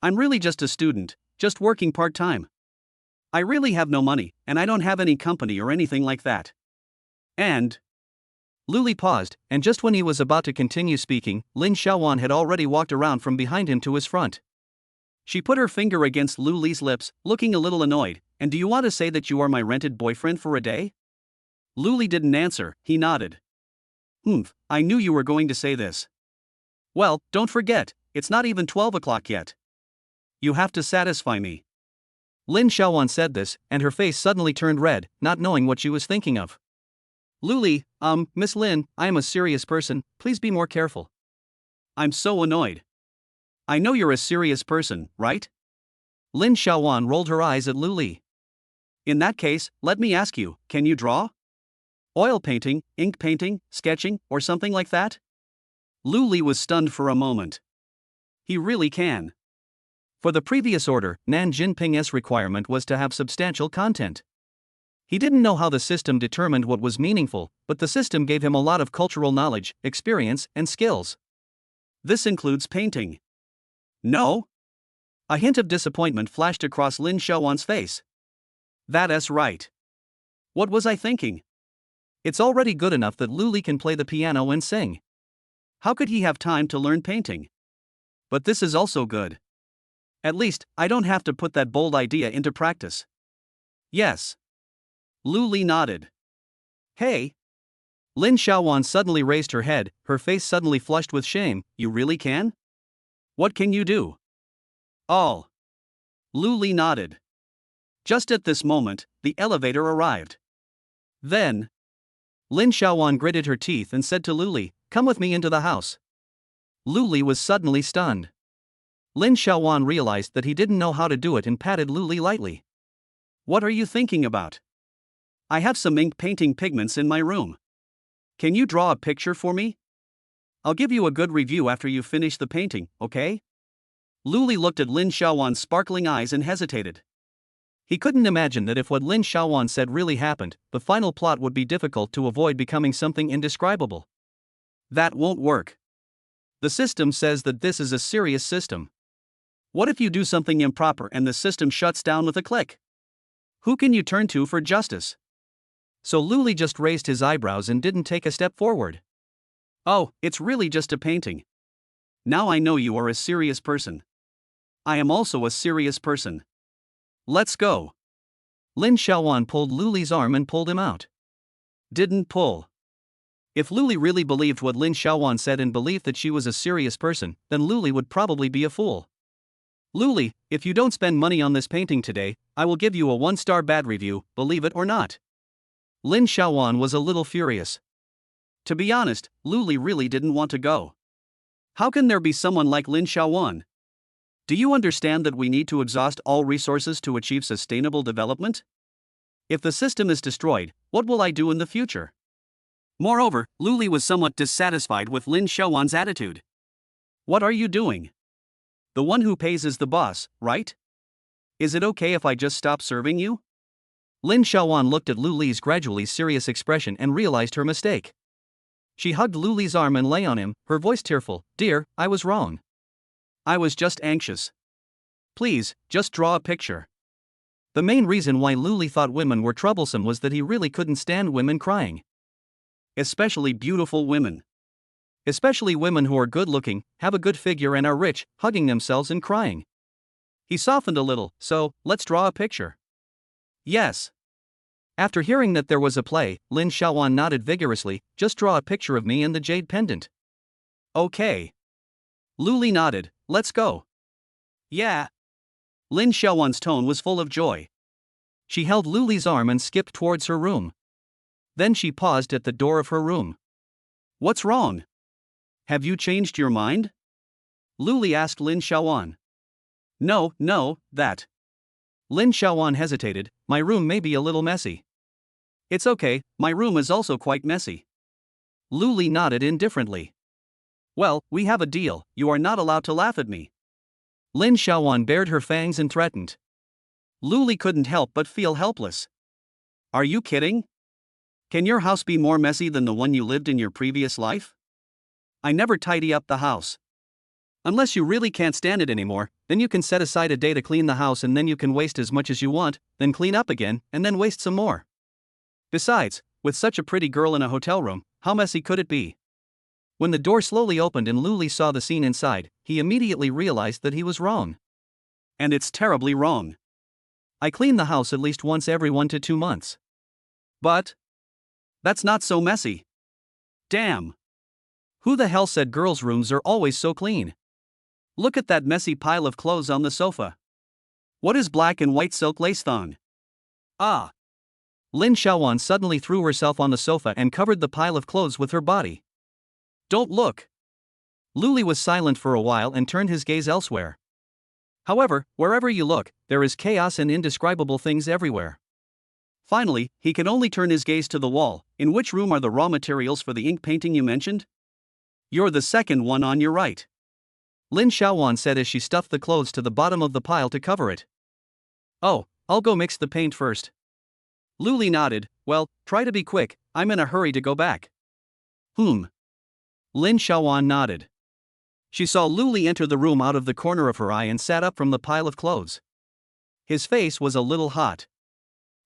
I'm really just a student, just working part-time. I really have no money, and I don't have any company or anything like that. And... Lu Li paused, and just when he was about to continue speaking, Lin Xiaowan had already walked around from behind him to his front. She put her finger against Lu Li's lips, looking a little annoyed. And do you want to say that you are my rented boyfriend for a day? Lu Li didn't answer, he nodded. I knew you were going to say this. Well, don't forget, it's not even 12 o'clock yet. You have to satisfy me. Lin Xiaowan said this, and her face suddenly turned red, not knowing what she was thinking of. Lu Li, Miss Lin, I am a serious person, please be more careful. I'm so annoyed. I know you're a serious person, right? Lin Xiaowan rolled her eyes at Lu Li. In that case, let me ask you, can you draw? Oil painting, ink painting, sketching, or something like that? Lu Li was stunned for a moment. He really can. For the previous order, Nan Jinping's requirement was to have substantial content. He didn't know how the system determined what was meaningful, but the system gave him a lot of cultural knowledge, experience, and skills. This includes painting. No? A hint of disappointment flashed across Lin Xiaowan's face. That's right. What was I thinking? It's already good enough that Lu Li can play the piano and sing. How could he have time to learn painting? But this is also good. At least, I don't have to put that bold idea into practice. Yes. Lu Li nodded. Hey. Lin Xiaowan suddenly raised her head, her face suddenly flushed with shame. You really can? What can you do? All. Lu Li nodded. Just at this moment, the elevator arrived. Then, Lin Xiaowan gritted her teeth and said to Lu Li, "Come with me into the house." Lu Li was suddenly stunned. Lin Xiaowan realized that he didn't know how to do it and patted Lu Li lightly. What are you thinking about? I have some ink painting pigments in my room. Can you draw a picture for me? I'll give you a good review after you finish the painting, okay? Lu Li looked at Lin Xiaowan's sparkling eyes and hesitated. He couldn't imagine that if what Lin Xiaowan said really happened, the final plot would be difficult to avoid becoming something indescribable. That won't work. The system says that this is a serious system. What if you do something improper and the system shuts down with a click? Who can you turn to for justice? So Lu Li just raised his eyebrows and didn't take a step forward. Oh, it's really just a painting. Now I know you are a serious person. I am also a serious person. Let's go. Lin Xiaowan pulled Lu Li's arm and pulled him out. Didn't pull. If Lu Li really believed what Lin Xiaowan said and believed that she was a serious person, then Lu Li would probably be a fool. Lu Li, if you don't spend money on this painting today, I will give you a 1-star bad review, believe it or not. Lin Xiaowan was a little furious. To be honest, Lu Li really didn't want to go. How can there be someone like Lin Xiaowan? Do you understand that we need to exhaust all resources to achieve sustainable development? If the system is destroyed, what will I do in the future? Moreover, Lu Li was somewhat dissatisfied with Lin Xiaowan's attitude. What are you doing? The one who pays is the boss, right? Is it okay if I just stop serving you? Lin Xiaowan looked at Lu Li's gradually serious expression and realized her mistake. She hugged Lu Li's arm and lay on him, her voice tearful. Dear, I was wrong. I was just anxious. Please, just draw a picture. The main reason why Lu Li thought women were troublesome was that he really couldn't stand women crying. Especially beautiful women. Especially women who are good-looking, have a good figure and are rich, hugging themselves and crying. He softened a little, so, let's draw a picture. Yes. After hearing that there was a play, Lin Xiaowan nodded vigorously. Just draw a picture of me and the jade pendant. Okay. Lu Li nodded. Let's go. Yeah. Lin Xiaowan's tone was full of joy. She held Lu Li's arm and skipped towards her room. Then she paused at the door of her room. What's wrong? Have you changed your mind? Lu Li asked Lin Xiaowan. No, that. Lin Xiaowan hesitated. My room may be a little messy. It's okay, my room is also quite messy. Lu Li nodded indifferently. Well, we have a deal, you are not allowed to laugh at me. Lin Xiaowan bared her fangs and threatened. Lu Li couldn't help but feel helpless. Are you kidding? Can your house be more messy than the one you lived in your previous life? I never tidy up the house. Unless you really can't stand it anymore, then you can set aside a day to clean the house and then you can waste as much as you want, then clean up again, and then waste some more. Besides, with such a pretty girl in a hotel room, how messy could it be? When the door slowly opened and Lu Li saw the scene inside, he immediately realized that he was wrong. And it's terribly wrong. I clean the house at least once every 1 to 2 months. But that's not so messy. Damn. Who the hell said girls' rooms are always so clean? Look at that messy pile of clothes on the sofa. What is black and white silk lace thong? Ah. Lin Xiaowan suddenly threw herself on the sofa and covered the pile of clothes with her body. Don't look. Luli was silent for a while and turned his gaze elsewhere. However, wherever you look, there is chaos and indescribable things everywhere. Finally, he could only turn his gaze to the wall. In which room are the raw materials for the ink painting you mentioned? You're the second one on your right, Lin Xiaowan said as she stuffed the clothes to the bottom of the pile to cover it. Oh, I'll go mix the paint first. Luli nodded. Well, try to be quick, I'm in a hurry to go back. Lin Xiaowan nodded. She saw Luli enter the room out of the corner of her eye and sat up from the pile of clothes. His face was a little hot.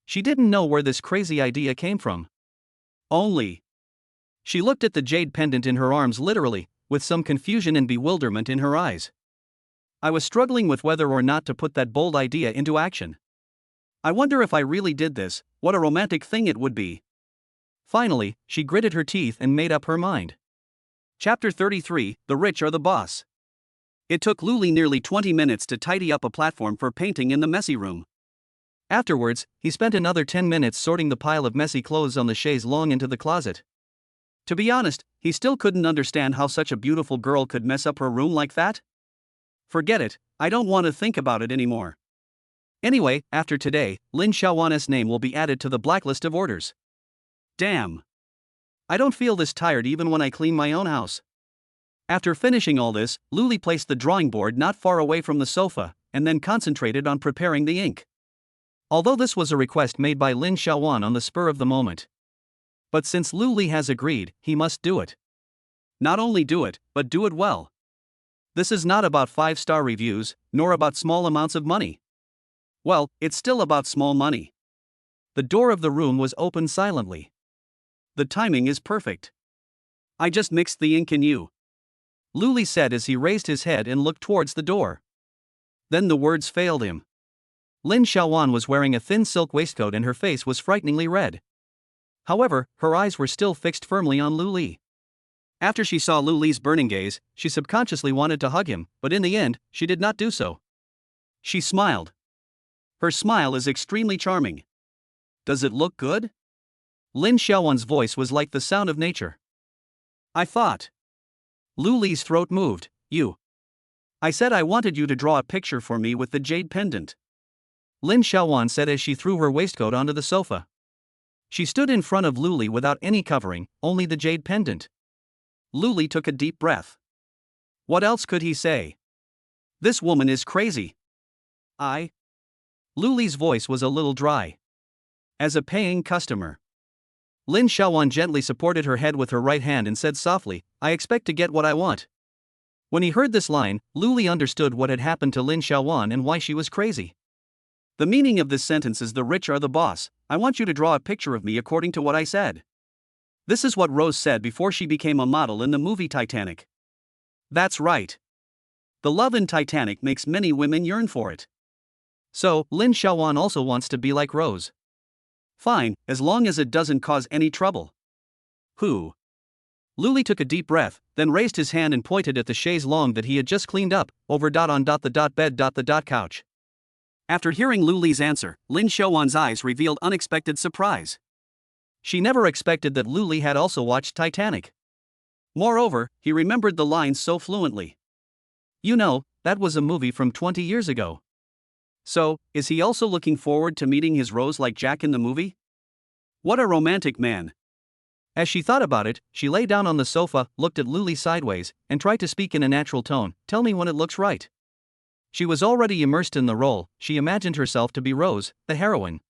She didn't know where this crazy idea came from. She looked at the jade pendant in her arms literally, with some confusion and bewilderment in her eyes. I was struggling with whether or not to put that bold idea into action. I wonder if I really did this, what a romantic thing it would be. Finally, she gritted her teeth and made up her mind. Chapter 33, The Rich Are the Boss. It took Luli nearly 20 minutes to tidy up a platform for painting in the messy room. Afterwards, he spent another 10 minutes sorting the pile of messy clothes on the chaise longue into the closet. To be honest, he still couldn't understand how such a beautiful girl could mess up her room like that. Forget it, I don't want to think about it anymore. Anyway, after today, Lin Xiaowan's name will be added to the blacklist of orders. Damn. I don't feel this tired even when I clean my own house. After finishing all this, Luli placed the drawing board not far away from the sofa, and then concentrated on preparing the ink. Although this was a request made by Lin Xiaowan on the spur of the moment. But since Luli has agreed, he must do it. Not only do it, but do it well. This is not about 5-star reviews, nor about small amounts of money. Well, it's still about small money. The door of the room was open silently. The timing is perfect. I just mixed the ink in you, Luli said as he raised his head and looked towards the door. Then the words failed him. Lin Xiaowan was wearing a thin silk waistcoat and her face was frighteningly red. However, her eyes were still fixed firmly on Luli. After she saw Luli's burning gaze, she subconsciously wanted to hug him, but in the end, she did not do so. She smiled. Her smile is extremely charming. Does it look good? Lin Xiaowan's voice was like the sound of nature. I thought. Luli's throat moved. I said I wanted you to draw a picture for me with the jade pendant, Lin Xiaowan said as she threw her waistcoat onto the sofa. She stood in front of Luli without any covering, only the jade pendant. Luli took a deep breath. What else could he say? This woman is crazy. Luli's voice was a little dry. As a paying customer. Lin Xiaowan gently supported her head with her right hand and said softly, I expect to get what I want. When he heard this line, Luli understood what had happened to Lin Xiaowan and why she was crazy. The meaning of this sentence is the rich are the boss. I want you to draw a picture of me according to what I said. This is what Rose said before she became a model in the movie Titanic. That's right. The love in Titanic makes many women yearn for it. So, Lin Xiaowan also wants to be like Rose. Fine, as long as it doesn't cause any trouble. Who? Luli took a deep breath, then raised his hand and pointed at the chaise longue that he had just cleaned up, over on the bed the couch. After hearing Luli's answer, Lin Xiaowan's eyes revealed unexpected surprise. She never expected that Luli had also watched Titanic. Moreover, he remembered the lines so fluently. You know, that was a movie from 20 years ago. So, is he also looking forward to meeting his Rose like Jack in the movie? What a romantic man. As she thought about it, she lay down on the sofa, looked at Luli sideways, and tried to speak in a natural tone. Tell me when it looks right. She was already immersed in the role. She imagined herself to be Rose, the heroine.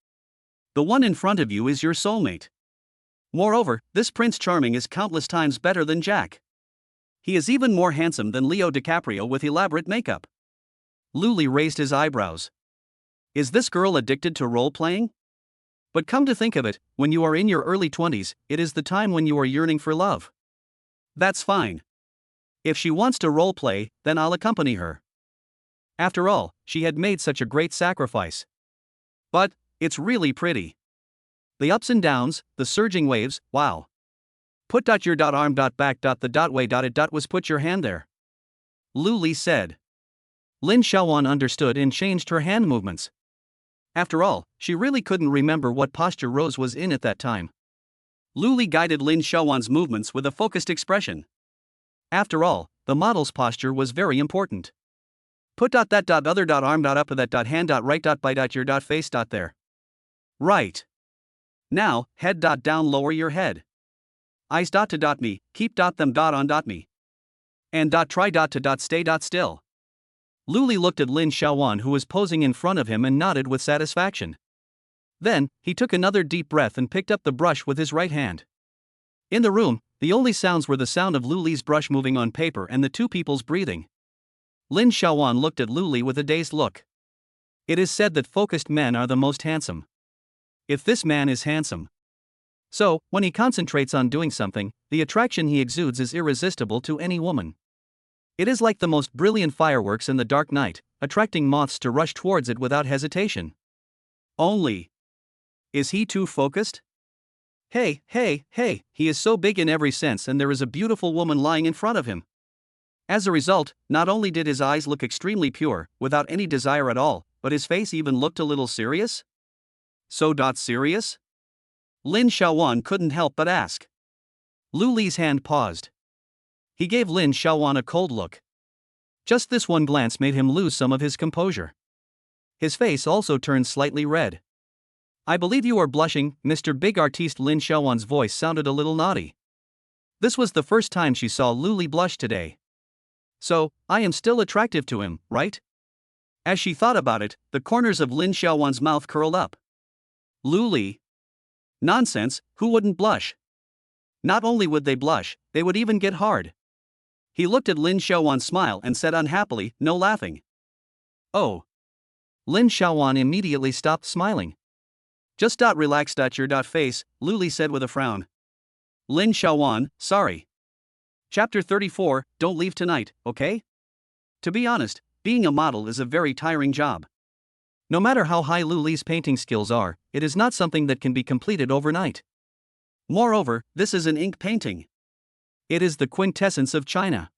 The one in front of you is your soulmate. Moreover, this Prince Charming is countless times better than Jack. He is even more handsome than Leo DiCaprio with elaborate makeup. Luli raised his eyebrows. Is this girl addicted to role-playing? But come to think of it, when you are in your early 20s, it is the time when you are yearning for love. That's fine. If she wants to role-play, then I'll accompany her. After all, she had made such a great sacrifice. But, it's really pretty. The ups and downs, the surging waves, wow. Put your arm back the way it was put your hand there. Luli said. Lin Xiaowan understood and changed her hand movements. After all, she really couldn't remember what posture Rose was in at that time. Luli guided Lin Xiaowan's movements with a focused expression. After all, the model's posture was very important. Put that other arm up that hand right by your face there. Right. Now, head down, lower your head. Eyes to me, keep them on me. And try to stay still. Luli looked at Lin Xiaowan, who was posing in front of him, and nodded with satisfaction. Then, he took another deep breath and picked up the brush with his right hand. In the room, the only sounds were the sound of Luli's brush moving on paper and the two people's breathing. Lin Xiaowan looked at Luli with a dazed look. It is said that focused men are the most handsome. If this man is handsome. So, when he concentrates on doing something, the attraction he exudes is irresistible to any woman. It is like the most brilliant fireworks in the dark night, attracting moths to rush towards it without hesitation. Only. Is he too focused? Hey, he is so big in every sense, and there is a beautiful woman lying in front of him. As a result, not only did his eyes look extremely pure, without any desire at all, but his face even looked a little serious? So serious? Lin Xiaowan couldn't help but ask. Luli's hand paused. He gave Lin Xiaowan a cold look. Just this one glance made him lose some of his composure. His face also turned slightly red. I believe you are blushing, Mr. Big Artiste. Lin Xiaowan's voice sounded a little naughty. This was the first time she saw Luli blush today. So, I am still attractive to him, right? As she thought about it, the corners of Lin Xiaowan's mouth curled up. Luli? Nonsense, who wouldn't blush? Not only would they blush, they would even get hard. He looked at Lin Xiaowan, smile, and said unhappily, no laughing. Oh. Lin Xiaowan immediately stopped smiling. Just relax your face, Luli said with a frown. Lin Xiaowan, sorry. Chapter 34, don't leave tonight, okay? To be honest, being a model is a very tiring job. No matter how high Luli's painting skills are, it is not something that can be completed overnight. Moreover, this is an ink painting. It is the quintessence of China.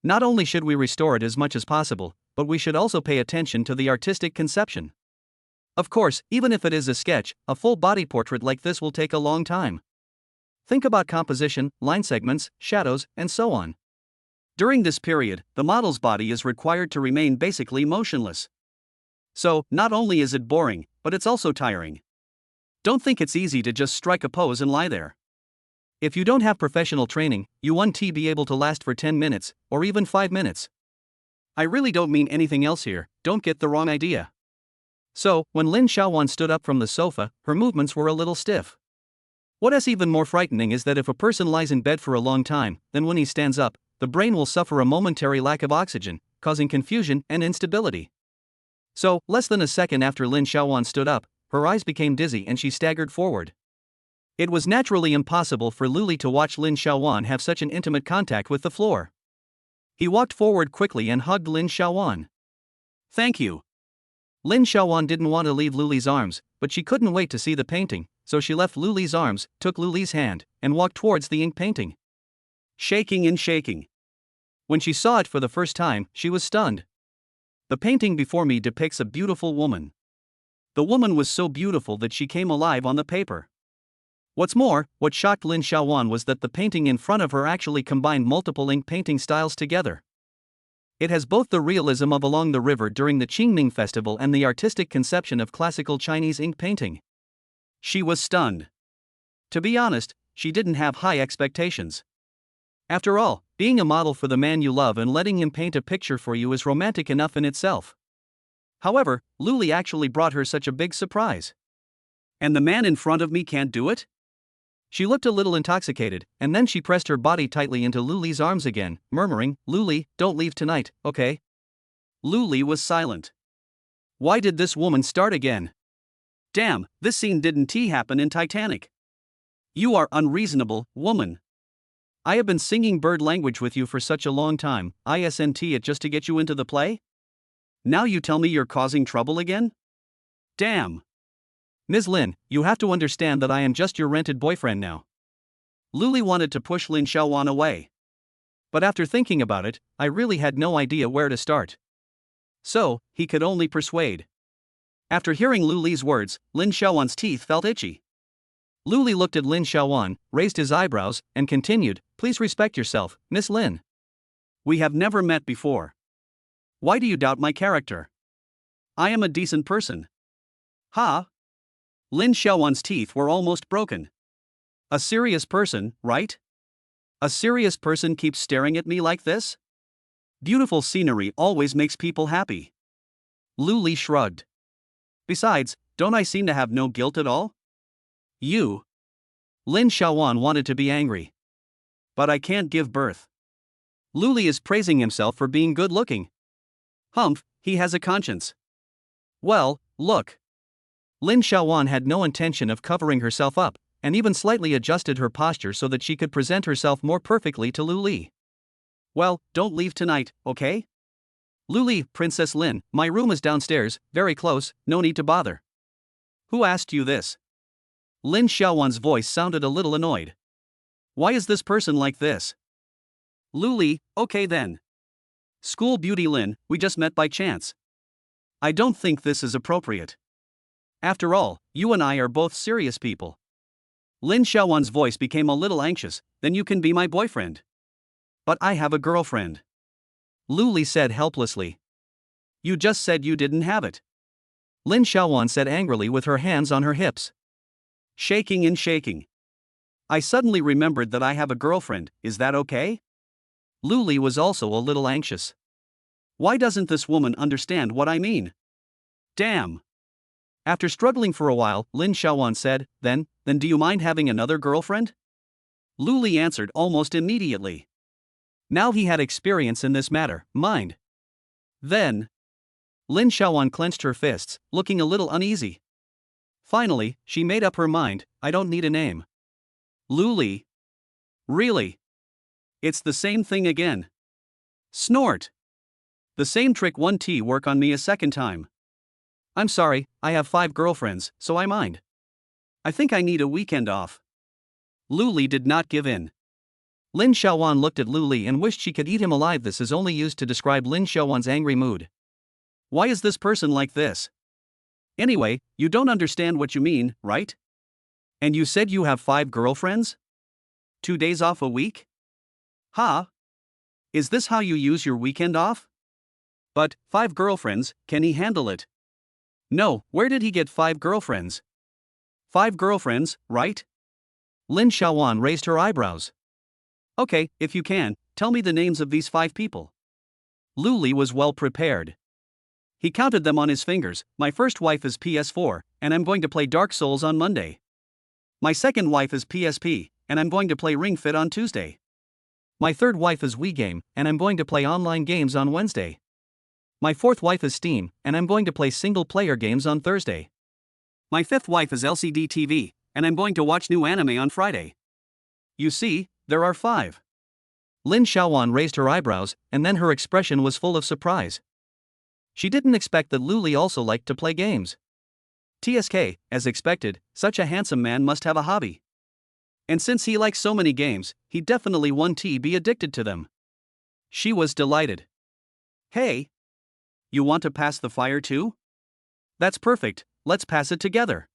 Not only should we restore it as much as possible, but we should also pay attention to the artistic conception. Of course, even if it is a sketch, a full body portrait like this will take a long time. Think about composition, line segments, shadows, and so on. During this period, the model's body is required to remain basically motionless. So, not only is it boring, but it's also tiring. Don't think it's easy to just strike a pose and lie there. If you don't have professional training, you won't be able to last for 10 minutes, or even 5 minutes. I really don't mean anything else here, don't get the wrong idea. So, when Lin Xiaowan stood up from the sofa, her movements were a little stiff. What is even more frightening is that if a person lies in bed for a long time, then when he stands up, the brain will suffer a momentary lack of oxygen, causing confusion and instability. So, less than a second after Lin Xiaowan stood up, her eyes became dizzy and she staggered forward. It was naturally impossible for Luli to watch Lin Xiaowan have such an intimate contact with the floor. He walked forward quickly and hugged Lin Xiaowan. Thank you. Lin Xiaowan didn't want to leave Luli's arms, but she couldn't wait to see the painting, so she left Luli's arms, took Luli's hand, and walked towards the ink painting. Shaking and shaking. When she saw it for the first time, she was stunned. The painting before me depicts a beautiful woman. The woman was so beautiful that she came alive on the paper. What's more, what shocked Lin Xiaowan was that the painting in front of her actually combined multiple ink painting styles together. It has both the realism of Along the River during the Qingming Festival and the artistic conception of classical Chinese ink painting. She was stunned. To be honest, she didn't have high expectations. After all, being a model for the man you love and letting him paint a picture for you is romantic enough in itself. However, Luli actually brought her such a big surprise. And the man in front of me can't do it? She looked a little intoxicated, and then she pressed her body tightly into Luli's arms again, murmuring, Luli, don't leave tonight, okay? Luli was silent. Why did this woman start again? Damn, this scene didn't happen in Titanic. You are unreasonable, woman. I have been singing bird language with you for such a long time, isn't it just to get you into the play? Now you tell me you're causing trouble again? Damn. Ms. Lin, you have to understand that I am just your rented boyfriend now. Luli wanted to push Lin Xiaowan away. But after thinking about it, I really had no idea where to start. So, he could only persuade. After hearing Luli's words, Lin Xiaowan's teeth felt itchy. Luli looked at Lin Xiaowan, raised his eyebrows, and continued, please respect yourself, Miss Lin. We have never met before. Why do you doubt my character? I am a decent person. Ha! Lin Xiaowan's teeth were almost broken. A serious person, right? A serious person keeps staring at me like this? Beautiful scenery always makes people happy. Lu Li shrugged. Besides, don't I seem to have no guilt at all? You. Lin Xiaowan wanted to be angry. But I can't give birth. Lu Li is praising himself for being good looking. Humph, he has a conscience. Well, look. Lin Xiaowan had no intention of covering herself up, and even slightly adjusted her posture so that she could present herself more perfectly to Lu Li. Well, don't leave tonight, okay? Lu Li, Princess Lin, my room is downstairs, very close, no need to bother. Who asked you this? Lin Xiaowan's voice sounded a little annoyed. Why is this person like this? Lu Li, okay then. School beauty Lin, we just met by chance. I don't think this is appropriate. After all, you and I are both serious people. Lin Xiaowan's voice became a little anxious, then you can be my boyfriend. But I have a girlfriend. Lu Li said helplessly. You just said you didn't have it. Lin Xiaowan said angrily with her hands on her hips. Shaking and shaking. I suddenly remembered that I have a girlfriend, is that okay? Lu Li was also a little anxious. Why doesn't this woman understand what I mean? Damn. After struggling for a while, Lin Xiaowan said, Then do you mind having another girlfriend? Lu Li answered almost immediately. Now he had experience in this matter, mind. Then. Lin Xiaowan clenched her fists, looking a little uneasy. Finally, she made up her mind, I don't need a name. Lu Li. Really? It's the same thing again. Snort. The same trick 1T work on me a second time. I'm sorry, I have 5 girlfriends, so I mind. I think I need a weekend off. Lu Li did not give in. Lin Xiaowan looked at Lu Li and wished she could eat him alive. This is only used to describe Lin Xiaowan's angry mood. Why is this person like this? Anyway, you don't understand what you mean, right? And you said you have 5 girlfriends? 2 days off a week? Ha! Is this how you use your weekend off? But, 5 girlfriends, can he handle it? No, where did he get 5 girlfriends? 5 girlfriends, right? Lin Xiaowan raised her eyebrows. Okay, if you can, tell me the names of these 5 people. Lu Li was well prepared. He counted them on his fingers. My first wife is PS4, and I'm going to play Dark Souls on Monday. My second wife is PSP, and I'm going to play Ring Fit on Tuesday. My third wife is Wii Game, and I'm going to play online games on Wednesday. My fourth wife is Steam, and I'm going to play single-player games on Thursday. My fifth wife is LCD TV, and I'm going to watch new anime on Friday. You see, there are 5. Lin Xiaowan raised her eyebrows, and then her expression was full of surprise. She didn't expect that Lu Li also liked to play games. TSK, as expected, such a handsome man must have a hobby. And since he likes so many games, he definitely 1T be addicted to them. She was delighted. Hey! You want to pass the fire too? That's perfect, let's pass it together.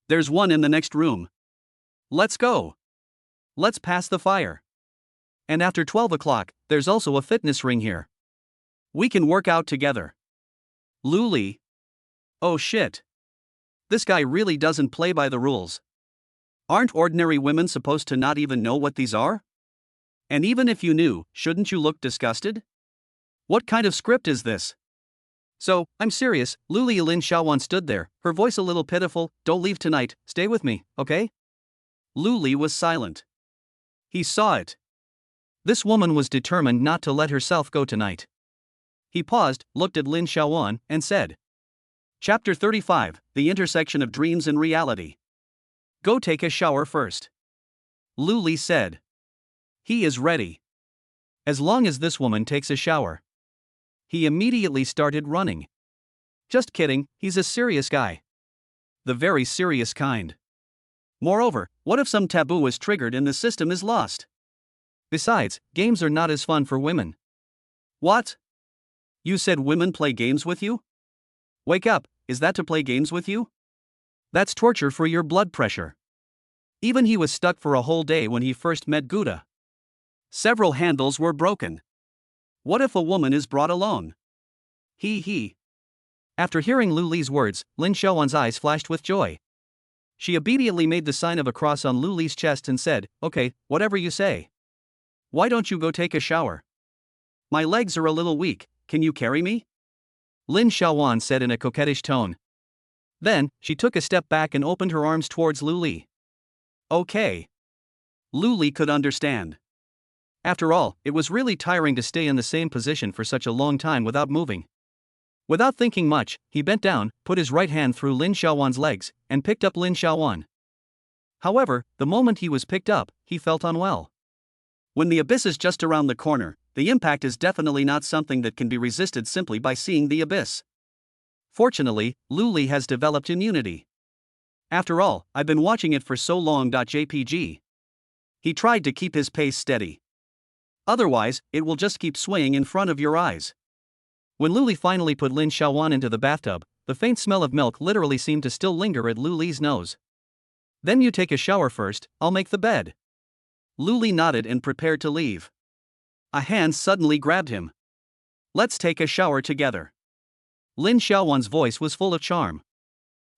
There's one in the next room. Let's go. Let's pass the fire. And after 12 o'clock, there's also a fitness ring here. We can work out together. Lu Li. Oh shit. This guy really doesn't play by the rules. Aren't ordinary women supposed to not even know what these are? And even if you knew, shouldn't you look disgusted? What kind of script is this? So, I'm serious. Lu Li. Lin Xiaowan stood there, her voice a little pitiful. Don't leave tonight, stay with me, okay? Lu Li was silent. He saw it. This woman was determined not to let herself go tonight. He paused, looked at Lin Xiaowan, and said. Chapter 35, The Intersection of Dreams and Reality. Go take a shower first. Lu Li said. He is ready. As long as this woman takes a shower. He immediately started running. Just kidding, he's a serious guy. The very serious kind. Moreover, what if some taboo is triggered and the system is lost? Besides, games are not as fun for women. What? You said women play games with you? Wake up, is that to play games with you? That's torture for your blood pressure. Even he was stuck for a whole day when he first met Gouda. Several handles were broken. What if a woman is brought alone? He. After hearing Lu Li's words, Lin Xiaowan's eyes flashed with joy. She immediately made the sign of a cross on Lu Li's chest and said, "Okay, whatever you say. Why don't you go take a shower? My legs are a little weak, can you carry me?" Lin Xiaowan said in a coquettish tone. Then, she took a step back and opened her arms towards Lu Li. Okay. Lu Li could understand. After all, it was really tiring to stay in the same position for such a long time without moving. Without thinking much, he bent down, put his right hand through Lin Xiaowan's legs, and picked up Lin Xiaowan. However, the moment he was picked up, he felt unwell. When the abyss is just around the corner, the impact is definitely not something that can be resisted simply by seeing the abyss. Fortunately, Lu Li has developed immunity. After all, I've been watching it for so long. JPG. He tried to keep his pace steady. Otherwise, it will just keep swaying in front of your eyes. When Lu Li finally put Lin Xiaowan into the bathtub, the faint smell of milk literally seemed to still linger at Lu Li's nose. "Then you take a shower first, I'll make the bed." Lu Li nodded and prepared to leave. A hand suddenly grabbed him. "Let's take a shower together." Lin Xiaowan's voice was full of charm.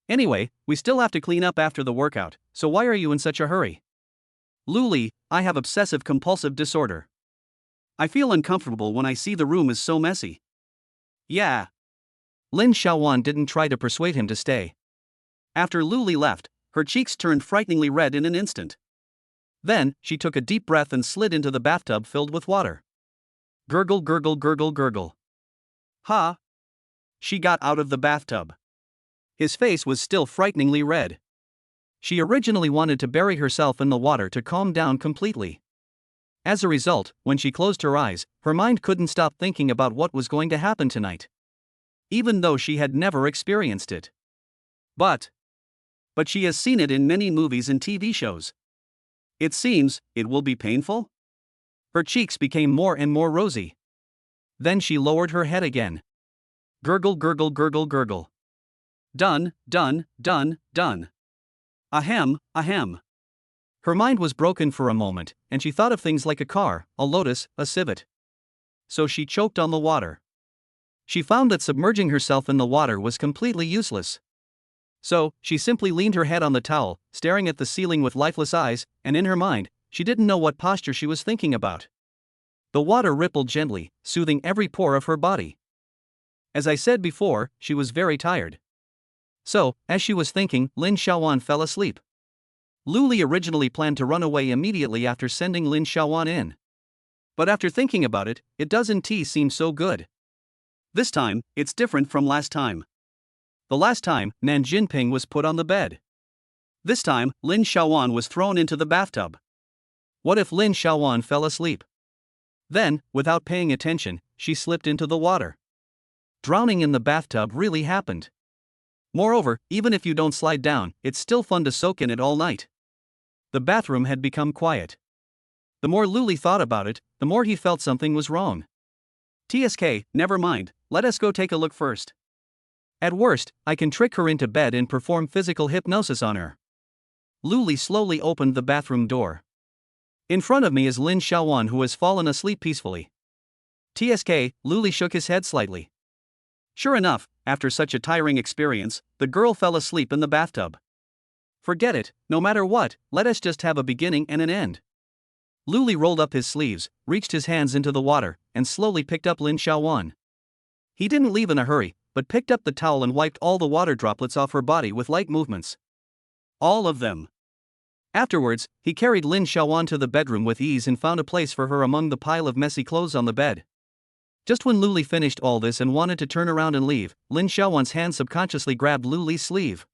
"Anyway, we still have to clean up after the workout, so why are you in such a hurry?" "Lu Li, I have obsessive-compulsive disorder. I feel uncomfortable when I see the room is so messy." "Yeah." Lin Xiaowan didn't try to persuade him to stay. After Lu Li left, her cheeks turned frighteningly red in an instant. Then, she took a deep breath and slid into the bathtub filled with water. Gurgle, gurgle, gurgle, gurgle. "Ha!" She got out of the bathtub. His face was still frighteningly red. She originally wanted to bury herself in the water to calm down completely. As a result, when she closed her eyes, her mind couldn't stop thinking about what was going to happen tonight. Even though she had never experienced it. But she has seen it in many movies and TV shows. It seems, it will be painful? Her cheeks became more and more rosy. Then she lowered her head again. Gurgle, gurgle, gurgle, gurgle. Done, done, done, done. Ahem, ahem. Her mind was broken for a moment, and she thought of things like a car, a lotus, a civet. So she choked on the water. She found that submerging herself in the water was completely useless. So, she simply leaned her head on the towel, staring at the ceiling with lifeless eyes, and in her mind, she didn't know what posture she was thinking about. The water rippled gently, soothing every pore of her body. As I said before, she was very tired. So, as she was thinking, Lin Xiaowan fell asleep. Lu Li originally planned to run away immediately after sending Lin Xiaowan in. But after thinking about it, it doesn't seem so good. This time, it's different from last time. The last time, Nan Jinping was put on the bed. This time, Lin Xiaowan was thrown into the bathtub. What if Lin Xiaowan fell asleep? Then, without paying attention, she slipped into the water. Drowning in the bathtub really happened. Moreover, even if you don't slide down, it's still fun to soak in it all night. The bathroom had become quiet. The more Lu Li thought about it, the more he felt something was wrong. "TSK, never mind, let us go take a look first. At worst, I can trick her into bed and perform physical hypnosis on her." Lu Li slowly opened the bathroom door. In front of me is Lin Xiaowan, who has fallen asleep peacefully. "TSK, Lu Li shook his head slightly. Sure enough, after such a tiring experience, the girl fell asleep in the bathtub. "Forget it, no matter what, let us just have a beginning and an end." Lu Li rolled up his sleeves, reached his hands into the water, and slowly picked up Lin Xiaowan. He didn't leave in a hurry, but picked up the towel and wiped all the water droplets off her body with light movements. All of them. Afterwards, he carried Lin Xiaowan to the bedroom with ease and found a place for her among the pile of messy clothes on the bed. Just when Lu Li finished all this and wanted to turn around and leave, Lin Xiaowan's hand subconsciously grabbed Lu Li's sleeve.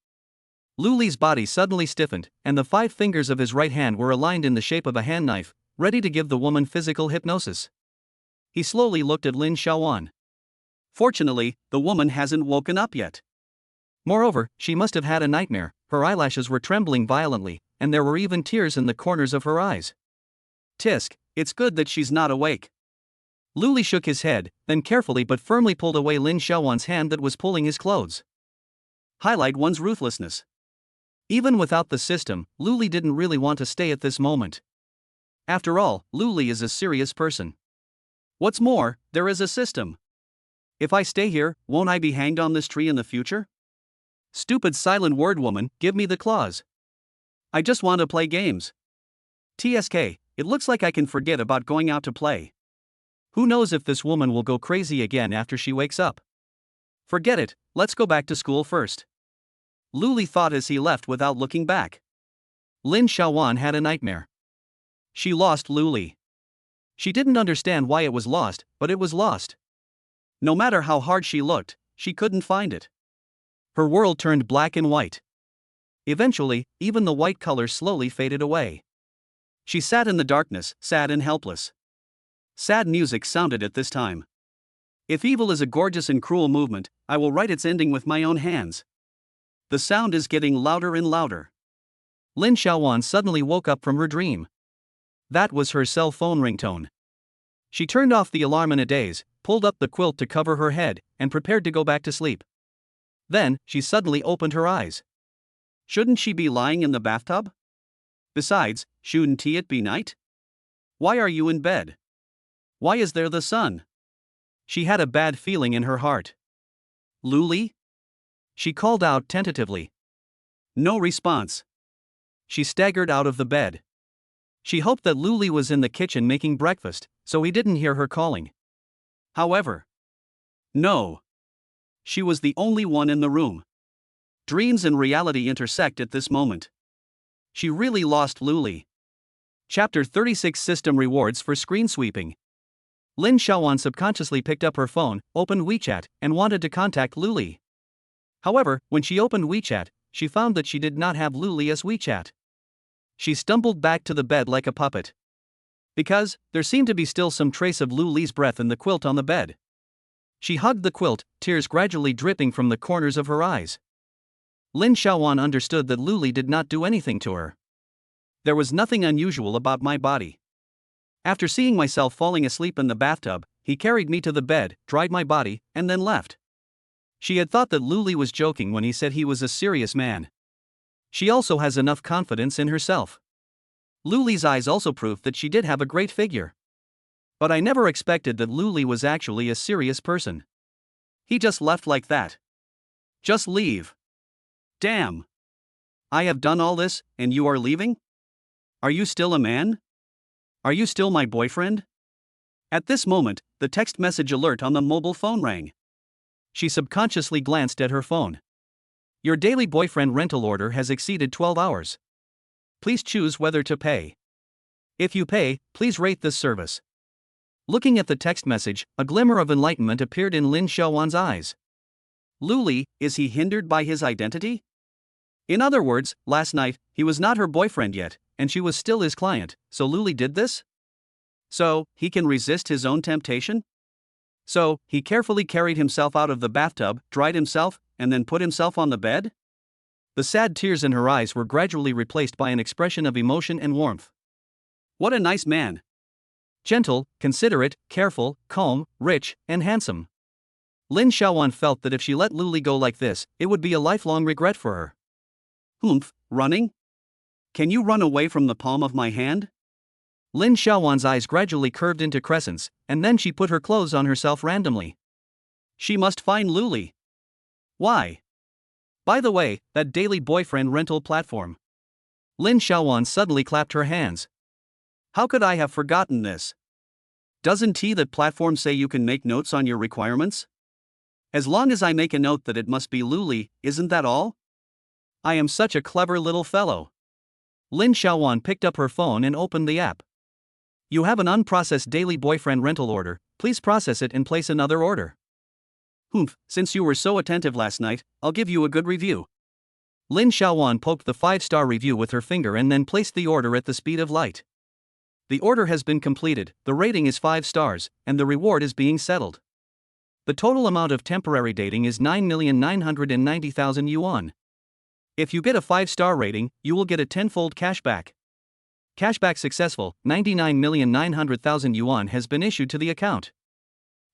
Lu Li's body suddenly stiffened, and the 5 fingers of his right hand were aligned in the shape of a hand knife, ready to give the woman physical hypnosis. He slowly looked at Lin Xiaowan. Fortunately, the woman hasn't woken up yet. Moreover, she must have had a nightmare. Her eyelashes were trembling violently, and there were even tears in the corners of her eyes. "Tisk, it's good that she's not awake." Lu Li shook his head, then carefully but firmly pulled away Lin Xiaowan's hand that was pulling his clothes. Highlight one's ruthlessness. Even without the system, Lu Li didn't really want to stay at this moment. After all, Lu Li is a serious person. What's more, there is a system. If I stay here, won't I be hanged on this tree in the future? Stupid silent word woman, give me the claws. I just want to play games. TSK, it looks like I can forget about going out to play. Who knows if this woman will go crazy again after she wakes up? Forget it, let's go back to school first. Luli thought as he left without looking back. Lin Xiaowan had a nightmare. She lost Luli. She didn't understand why it was lost, but it was lost. No matter how hard she looked, she couldn't find it. Her world turned black and white. Eventually, even the white color slowly faded away. She sat in the darkness, sad and helpless. Sad music sounded at this time. If evil is a gorgeous and cruel movement, I will write its ending with my own hands. The sound is getting louder and louder. Lin Xiaowan suddenly woke up from her dream. That was her cell phone ringtone. She turned off the alarm in a daze, pulled up the quilt to cover her head, and prepared to go back to sleep. Then, she suddenly opened her eyes. Shouldn't she be lying in the bathtub? Besides, shouldn't it be night? Why are you in bed? Why is there the sun? She had a bad feeling in her heart. Luli? She called out tentatively. No response. She staggered out of the bed. She hoped that Luli was in the kitchen making breakfast, so he didn't hear her calling. However, no. She was the only one in the room. Dreams and reality intersect at this moment. She really lost Luli. Chapter 36 System Rewards for Screen Sweeping. Lin Xiaowan subconsciously picked up her phone, opened WeChat, and wanted to contact Luli. However, when she opened WeChat, she found that she did not have Luli as WeChat. She stumbled back to the bed like a puppet. Because, there seemed to be still some trace of Luli's breath in the quilt on the bed. She hugged the quilt, tears gradually dripping from the corners of her eyes. Lin Xiaowan understood that Luli did not do anything to her. There was nothing unusual about my body. After seeing myself falling asleep in the bathtub, he carried me to the bed, dried my body, and then left. She had thought that Luli was joking when he said he was a serious man. She also has enough confidence in herself. Luli's eyes also proved that she did have a great figure. But I never expected that Luli was actually a serious person. He just left like that. Just leave. Damn. I have done all this, and you are leaving? Are you still a man? Are you still my boyfriend? At this moment, the text message alert on the mobile phone rang. She subconsciously glanced at her phone. Your daily boyfriend rental order has exceeded 12 hours. Please choose whether to pay. If you pay, please rate this service. Looking at the text message, a glimmer of enlightenment appeared in Lin Xiaowan's eyes. Luli, is he hindered by his identity? In other words, last night, he was not her boyfriend yet, and she was still his client, so Luli did this? So, he can resist his own temptation? So, he carefully carried himself out of the bathtub, dried himself, and then put himself on the bed? The sad tears in her eyes were gradually replaced by an expression of emotion and warmth. What a nice man! Gentle, considerate, careful, calm, rich, and handsome. Lin Xiaowan felt that if she let Luli go like this, it would be a lifelong regret for her. Humph, running? Can you run away from the palm of my hand? Lin Xiaowan's eyes gradually curved into crescents, and then she put her clothes on herself randomly. She must find Luli. Why? By the way, that daily boyfriend rental platform. Lin Xiaowan suddenly clapped her hands. How could I have forgotten this? Doesn't that platform say you can make notes on your requirements? As long as I make a note that it must be Luli, isn't that all? I am such a clever little fellow. Lin Xiaowan picked up her phone and opened the app. You have an unprocessed daily boyfriend rental order, please process it and place another order. Humph, since you were so attentive last night, I'll give you a good review. Lin Xiaowan poked the 5-star review with her finger and then placed the order at the speed of light. The order has been completed, the rating is 5 stars, and the reward is being settled. The total amount of temporary dating is 9,990,000 yuan. If you get a 5-star rating, you will get a 10-fold cashback. Cashback successful, 99,900,000 yuan has been issued to the account.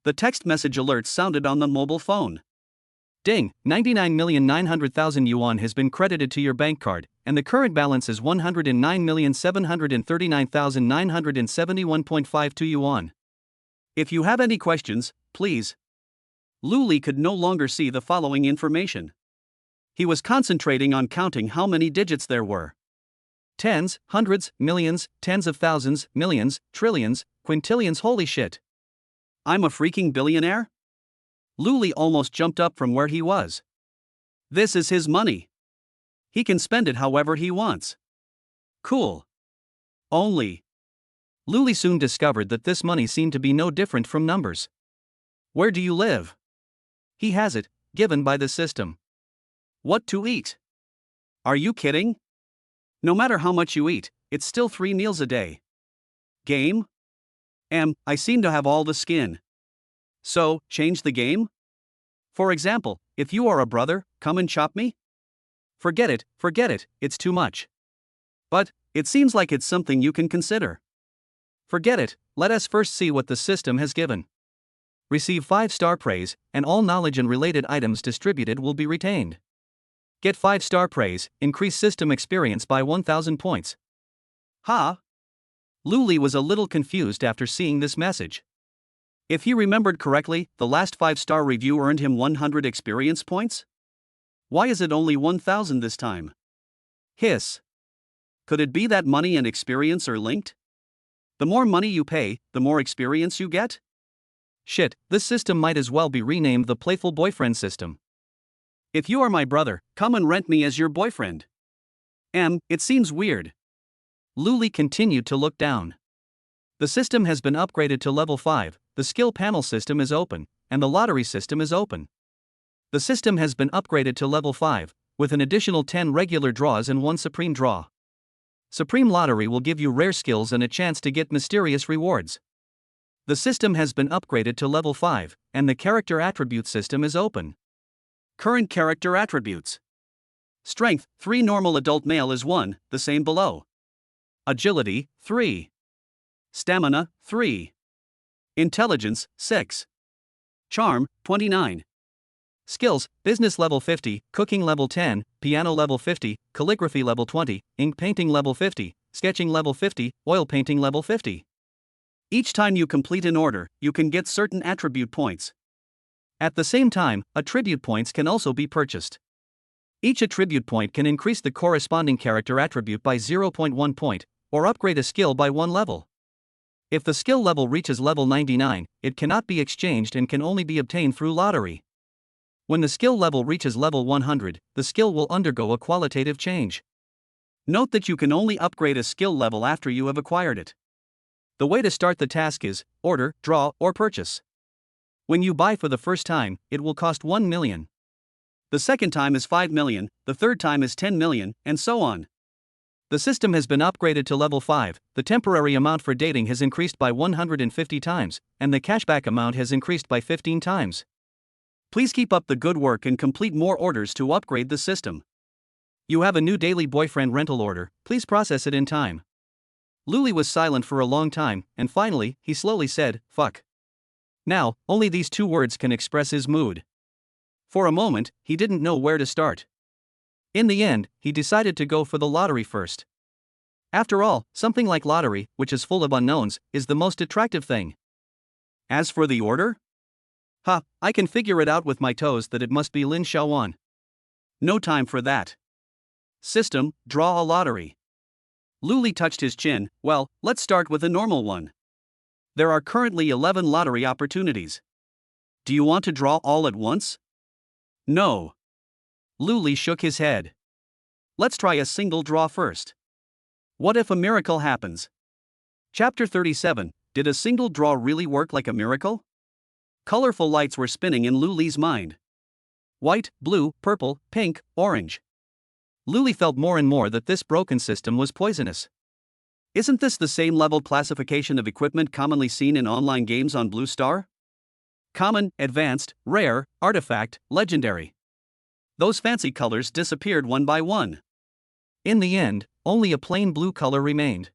The text message alert sounded on the mobile phone. Ding, 99,900,000 yuan has been credited to your bank card, and the current balance is 109,739,971.52 yuan. If you have any questions, please. Luli could no longer see the following information. He was concentrating on counting how many digits there were. Tens, hundreds, millions, tens of thousands, millions, trillions, quintillions. Holy shit. I'm a freaking billionaire? Luli almost jumped up from where he was. This is his money. He can spend it however he wants. Cool. Only. Luli soon discovered that this money seemed to be no different from numbers. Where do you live? He has it, given by the system. What to eat? Are you kidding? No matter how much you eat, it's still 3 meals a day. Game? I seem to have all the skin. So, change the game? For example, if you are a brother, come and chop me? Forget it, it's too much. But, it seems like it's something you can consider. Forget it, let us first see what the system has given. Receive 5-star praise, and all knowledge and related items distributed will be retained. Get 5-star praise, increase system experience by 1000 points. Ha! Luli was a little confused after seeing this message. If he remembered correctly, the last 5-star review earned him 100 experience points? Why is it only 1000 this time? Hiss. Could it be that money and experience are linked? The more money you pay, the more experience you get? Shit, this system might as well be renamed the Playful Boyfriend System. If you are my brother, come and rent me as your boyfriend. It seems weird. Luli continued to look down. The system has been upgraded to level 5, the skill panel system is open, and the lottery system is open. The system has been upgraded to level 5, with an additional 10 regular draws and 1 supreme draw. Supreme Lottery will give you rare skills and a chance to get mysterious rewards. The system has been upgraded to level 5, and the character attribute system is open. Current character attributes. Strength, 3. Normal adult male is 1, the same below. Agility, 3. Stamina, 3. Intelligence, 6. Charm, 29. Skills, business level 50, cooking level 10, piano level 50, calligraphy level 20, ink painting level 50, sketching level 50, oil painting level 50. Each time you complete an order, you can get certain attribute points. At the same time, attribute points can also be purchased. Each attribute point can increase the corresponding character attribute by 0.1 point, or upgrade a skill by 1 level. If the skill level reaches level 99, it cannot be exchanged and can only be obtained through lottery. When the skill level reaches level 100, the skill will undergo a qualitative change. Note that you can only upgrade a skill level after you have acquired it. The way to start the task is order, draw, or purchase. When you buy for the first time, it will cost 1 million. The second time is 5 million, the third time is 10 million, and so on. The system has been upgraded to level 5, the temporary amount for dating has increased by 150 times, and the cashback amount has increased by 15 times. Please keep up the good work and complete more orders to upgrade the system. You have a new daily boyfriend rental order, please process it in time. Luli was silent for a long time, and finally, he slowly said, fuck. Now, only these 2 words can express his mood. For a moment, he didn't know where to start. In the end, he decided to go for the lottery first. After all, something like lottery, which is full of unknowns, is the most attractive thing. As for the order? I can figure it out with my toes that it must be Lin Xiaowan. No time for that. System, draw a lottery. Luli touched his chin. Well, let's start with a normal one. There are currently 11 lottery opportunities. Do you want to draw all at once? No. Luli shook his head. Let's try a single draw first. What if a miracle happens? Chapter 37. Did a single draw really work like a miracle? Colorful lights were spinning in Luli's mind. White, blue, purple, pink, orange. Luli felt more and more that this broken system was poisonous. Isn't this the same level classification of equipment commonly seen in online games on Blue Star? Common, advanced, rare, artifact, legendary. Those fancy colors disappeared one by one. In the end, only a plain blue color remained.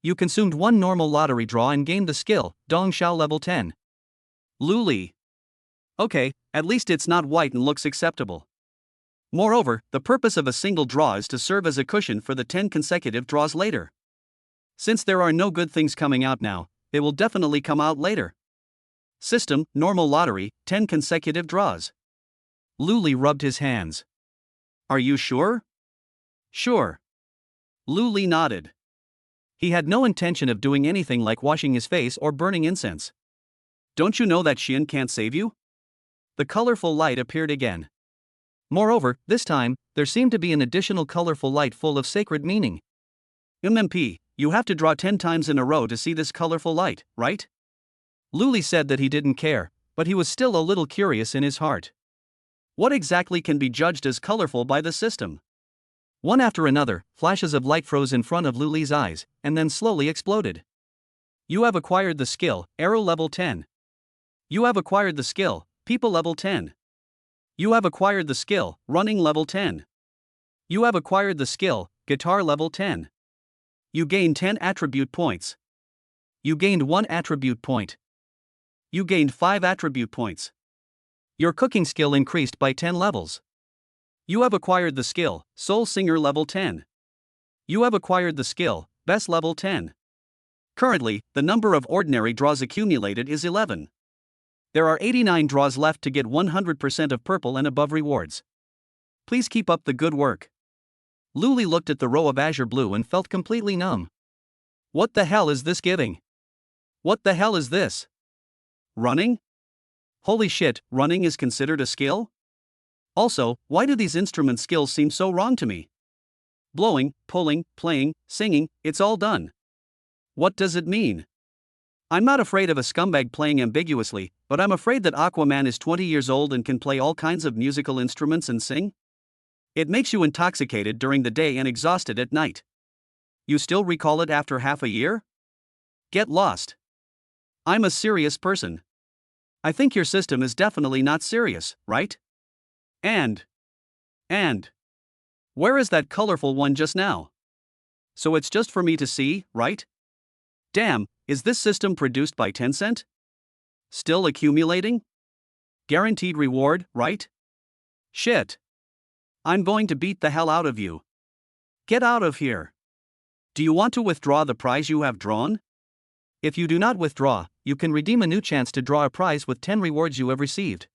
You consumed 1 normal lottery draw and gained the skill, Dong Xiao level 10. Luli. Okay, at least it's not white and looks acceptable. Moreover, the purpose of a single draw is to serve as a cushion for the 10 consecutive draws later. Since there are no good things coming out now, they will definitely come out later. System, normal lottery, 10 consecutive draws. Luli rubbed his hands. Are you sure? Sure. Luli nodded. He had no intention of doing anything like washing his face or burning incense. Don't you know that Xian can't save you? The colorful light appeared again. Moreover, this time, there seemed to be an additional colorful light full of sacred meaning. MMP, you have to draw 10 times in a row to see this colorful light, right? Luli said that he didn't care, but he was still a little curious in his heart. What exactly can be judged as colorful by the system? One after another, flashes of light froze in front of Luli's eyes, and then slowly exploded. You have acquired the skill, Arrow level 10. You have acquired the skill, People level 10. You have acquired the skill, Running level 10. You have acquired the skill, Guitar level 10. You gained 10 attribute points. You gained 1 attribute point. You gained 5 attribute points. Your cooking skill increased by 10 levels. You have acquired the skill, Soul Singer level 10. You have acquired the skill, Best level 10. Currently, the number of ordinary draws accumulated is 11. There are 89 draws left to get 100% of purple and above rewards. Please keep up the good work. Luli looked at the row of azure blue and felt completely numb. What the hell is this giving? What the hell is this? Running? Holy shit, running is considered a skill? Also, why do these instrument skills seem so wrong to me? Blowing, pulling, playing, singing, it's all done. What does it mean? I'm not afraid of a scumbag playing ambiguously, but I'm afraid that Aquaman is 20 years old and can play all kinds of musical instruments and sing? It makes you intoxicated during the day and exhausted at night. You still recall it after half a year? Get lost. I'm a serious person. I think your system is definitely not serious, right? And. Where is that colorful one just now? So it's just for me to see, right? Damn, is this system produced by Tencent? Still accumulating? Guaranteed reward, right? Shit. I'm going to beat the hell out of you. Get out of here. Do you want to withdraw the prize you have drawn? If you do not withdraw, you can redeem a new chance to draw a prize with 10 rewards you have received.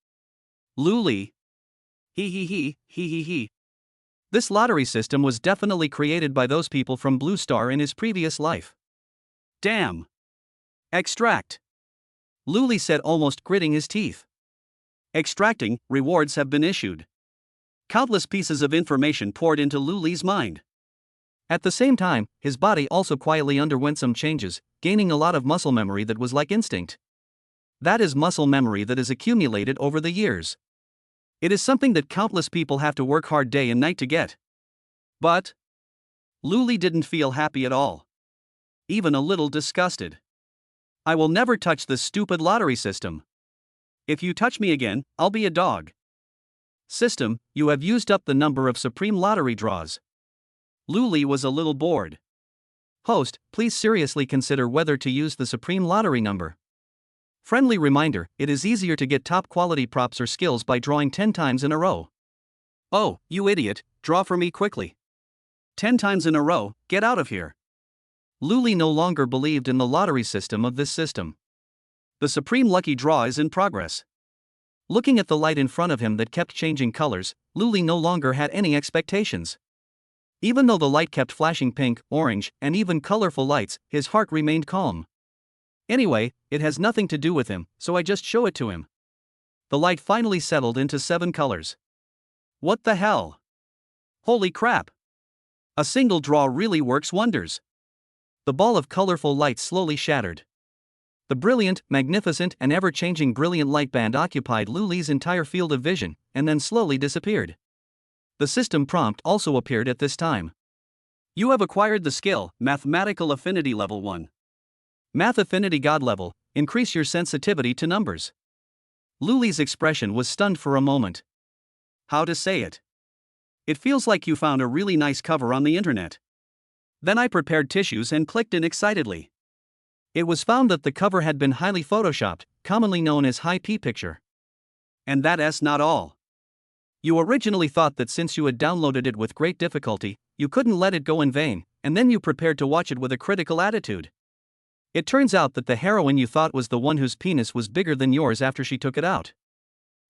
Luli. He. This lottery system was definitely created by those people from Blue Star in his previous life. Damn. Extract. Luli said, almost gritting his teeth. Extracting, rewards have been issued. Countless pieces of information poured into Luli's mind. At the same time, his body also quietly underwent some changes, gaining a lot of muscle memory that was like instinct. That is muscle memory that is accumulated over the years. It is something that countless people have to work hard day and night to get. But Luli didn't feel happy at all. Even a little disgusted. I will never touch this stupid lottery system. If you touch me again, I'll be a dog. System, you have used up the number of supreme lottery draws. Luli was a little bored. Host, please seriously consider whether to use the supreme lottery number. Friendly reminder, it is easier to get top quality props or skills by drawing 10 times in a row. Oh, you idiot, draw for me quickly. 10 times in a row, get out of here. Luli no longer believed in the lottery system of this system. The supreme lucky draw is in progress. Looking at the light in front of him that kept changing colors, Luli no longer had any expectations. Even though the light kept flashing pink, orange, and even colorful lights, his heart remained calm. Anyway, it has nothing to do with him, so I just show it to him. The light finally settled into 7 colors. What the hell? Holy crap! A single draw really works wonders. The ball of colorful light slowly shattered. The brilliant, magnificent, and ever-changing brilliant light band occupied Luli's entire field of vision, and then slowly disappeared. The system prompt also appeared at this time. You have acquired the skill, Mathematical Affinity Level 1. Math Affinity God Level, increase your sensitivity to numbers. Luli's expression was stunned for a moment. How to say it? It feels like you found a really nice cover on the internet. Then I prepared tissues and clicked in excitedly. It was found that the cover had been highly photoshopped, commonly known as high P picture. And that's not all. You originally thought that since you had downloaded it with great difficulty, you couldn't let it go in vain, and then you prepared to watch it with a critical attitude. It turns out that the heroine you thought was the one whose penis was bigger than yours after she took it out.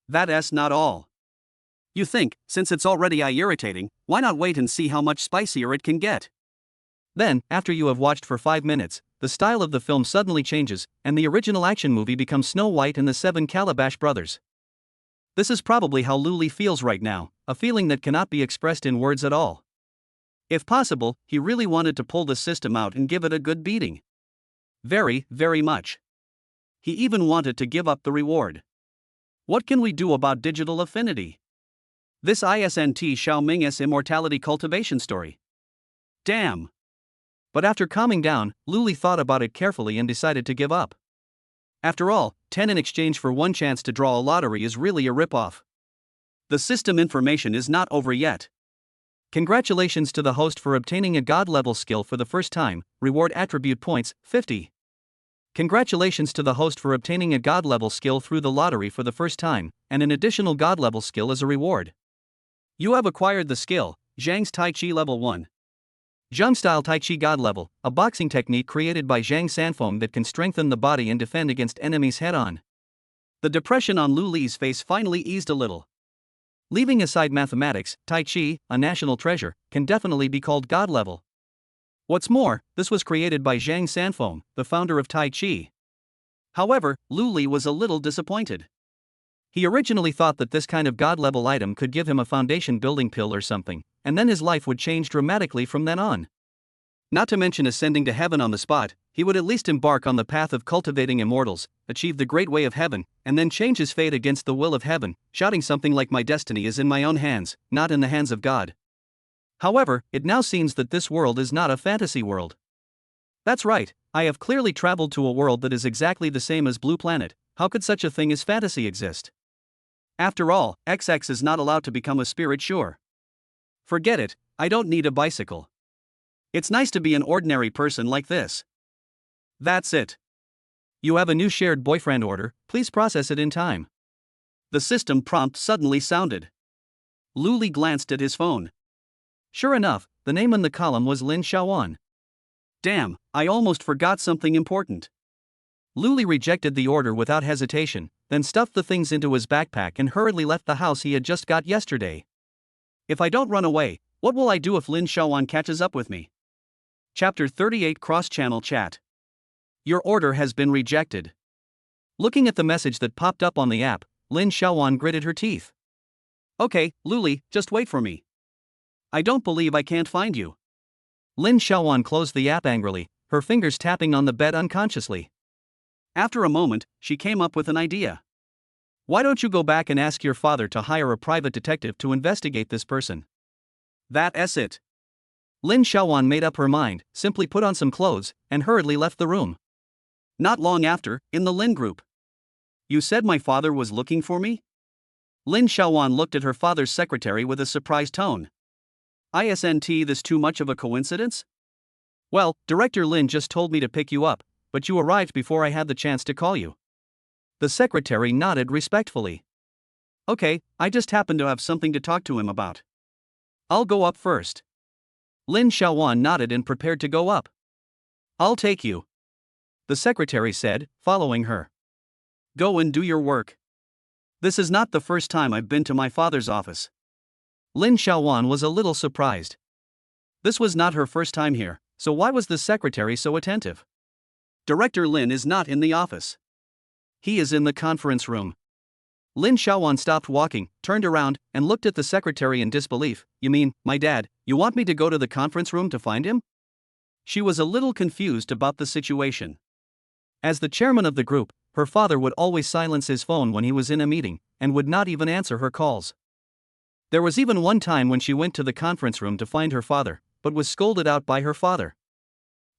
That's not all. You think, since it's already irritating, why not wait and see how much spicier it can get? Then, after you have watched for 5 minutes, the style of the film suddenly changes, and the original action movie becomes Snow White and the Seven Calabash Brothers. This is probably how Luli feels right now, a feeling that cannot be expressed in words at all. If possible, he really wanted to pull the system out and give it a good beating. Very, very much. He even wanted to give up the reward. What can we do about digital affinity? This isn't Xiaoming's immortality cultivation story. Damn. But after calming down, Luli thought about it carefully and decided to give up. After all, 10 in exchange for 1 chance to draw a lottery is really a ripoff. The system information is not over yet. Congratulations to the host for obtaining a God-level skill for the first time, reward attribute points, 50. Congratulations to the host for obtaining a God-level skill through the lottery for the first time, and an additional God-level skill as a reward. You have acquired the skill, Zhang's Tai Chi Level 1. Zhang Style Tai Chi God Level, a boxing technique created by Zhang Sanfeng that can strengthen the body and defend against enemies head-on. The depression on Luli's face finally eased a little. Leaving aside mathematics, Tai Chi, a national treasure, can definitely be called God level. What's more, this was created by Zhang Sanfeng, the founder of Tai Chi. However, Luli was a little disappointed. He originally thought that this kind of God-level item could give him a foundation building pill or something, and then his life would change dramatically from then on. Not to mention ascending to heaven on the spot, he would at least embark on the path of cultivating immortals, achieve the great way of heaven, and then change his fate against the will of heaven, shouting something like "My destiny is in my own hands, not in the hands of God." However, it now seems that this world is not a fantasy world. That's right, I have clearly traveled to a world that is exactly the same as Blue Planet. How could such a thing as fantasy exist? After all, XX is not allowed to become a spirit, sure. Forget it, I don't need a bicycle. It's nice to be an ordinary person like this. That's it. You have a new shared boyfriend order, please process it in time. The system prompt suddenly sounded. Luli glanced at his phone. Sure enough, the name in the column was Lin Xiaoan. Damn, I almost forgot something important. Luli rejected the order without hesitation, then stuffed the things into his backpack and hurriedly left the house he had just got yesterday. If I don't run away, what will I do if Lin Xiaoan catches up with me? Chapter 38 Cross-Channel Chat. Your order has been rejected. Looking at the message that popped up on the app, Lin Xiaoan gritted her teeth. Okay, Luli, just wait for me. I don't believe I can't find you. Lin Xiaoan closed the app angrily, her fingers tapping on the bed unconsciously. After a moment, she came up with an idea. Why don't you go back and ask your father to hire a private detective to investigate this person? That's it. Lin Xiaoan made up her mind, simply put on some clothes, and hurriedly left the room. Not long after, in the Lin group. You said my father was looking for me? Lin Xiaoan looked at her father's secretary with a surprised tone. Isn't this too much of a coincidence? Well, Director Lin just told me to pick you up, but you arrived before I had the chance to call you. The secretary nodded respectfully. Okay, I just happen to have something to talk to him about. I'll go up first. Lin Xiaoan nodded and prepared to go up. I'll take you. The secretary said, following her. Go and do your work. This is not the first time I've been to my father's office. Lin Xiaoan was a little surprised. This was not her first time here, so why was the secretary so attentive? Director Lin is not in the office. He is in the conference room. Lin Xiaoan stopped walking, turned around, and looked at the secretary in disbelief. You mean, my dad, you want me to go to the conference room to find him? She was a little confused about the situation. As the chairman of the group, her father would always silence his phone when he was in a meeting, and would not even answer her calls. There was even one time when she went to the conference room to find her father, but was scolded out by her father.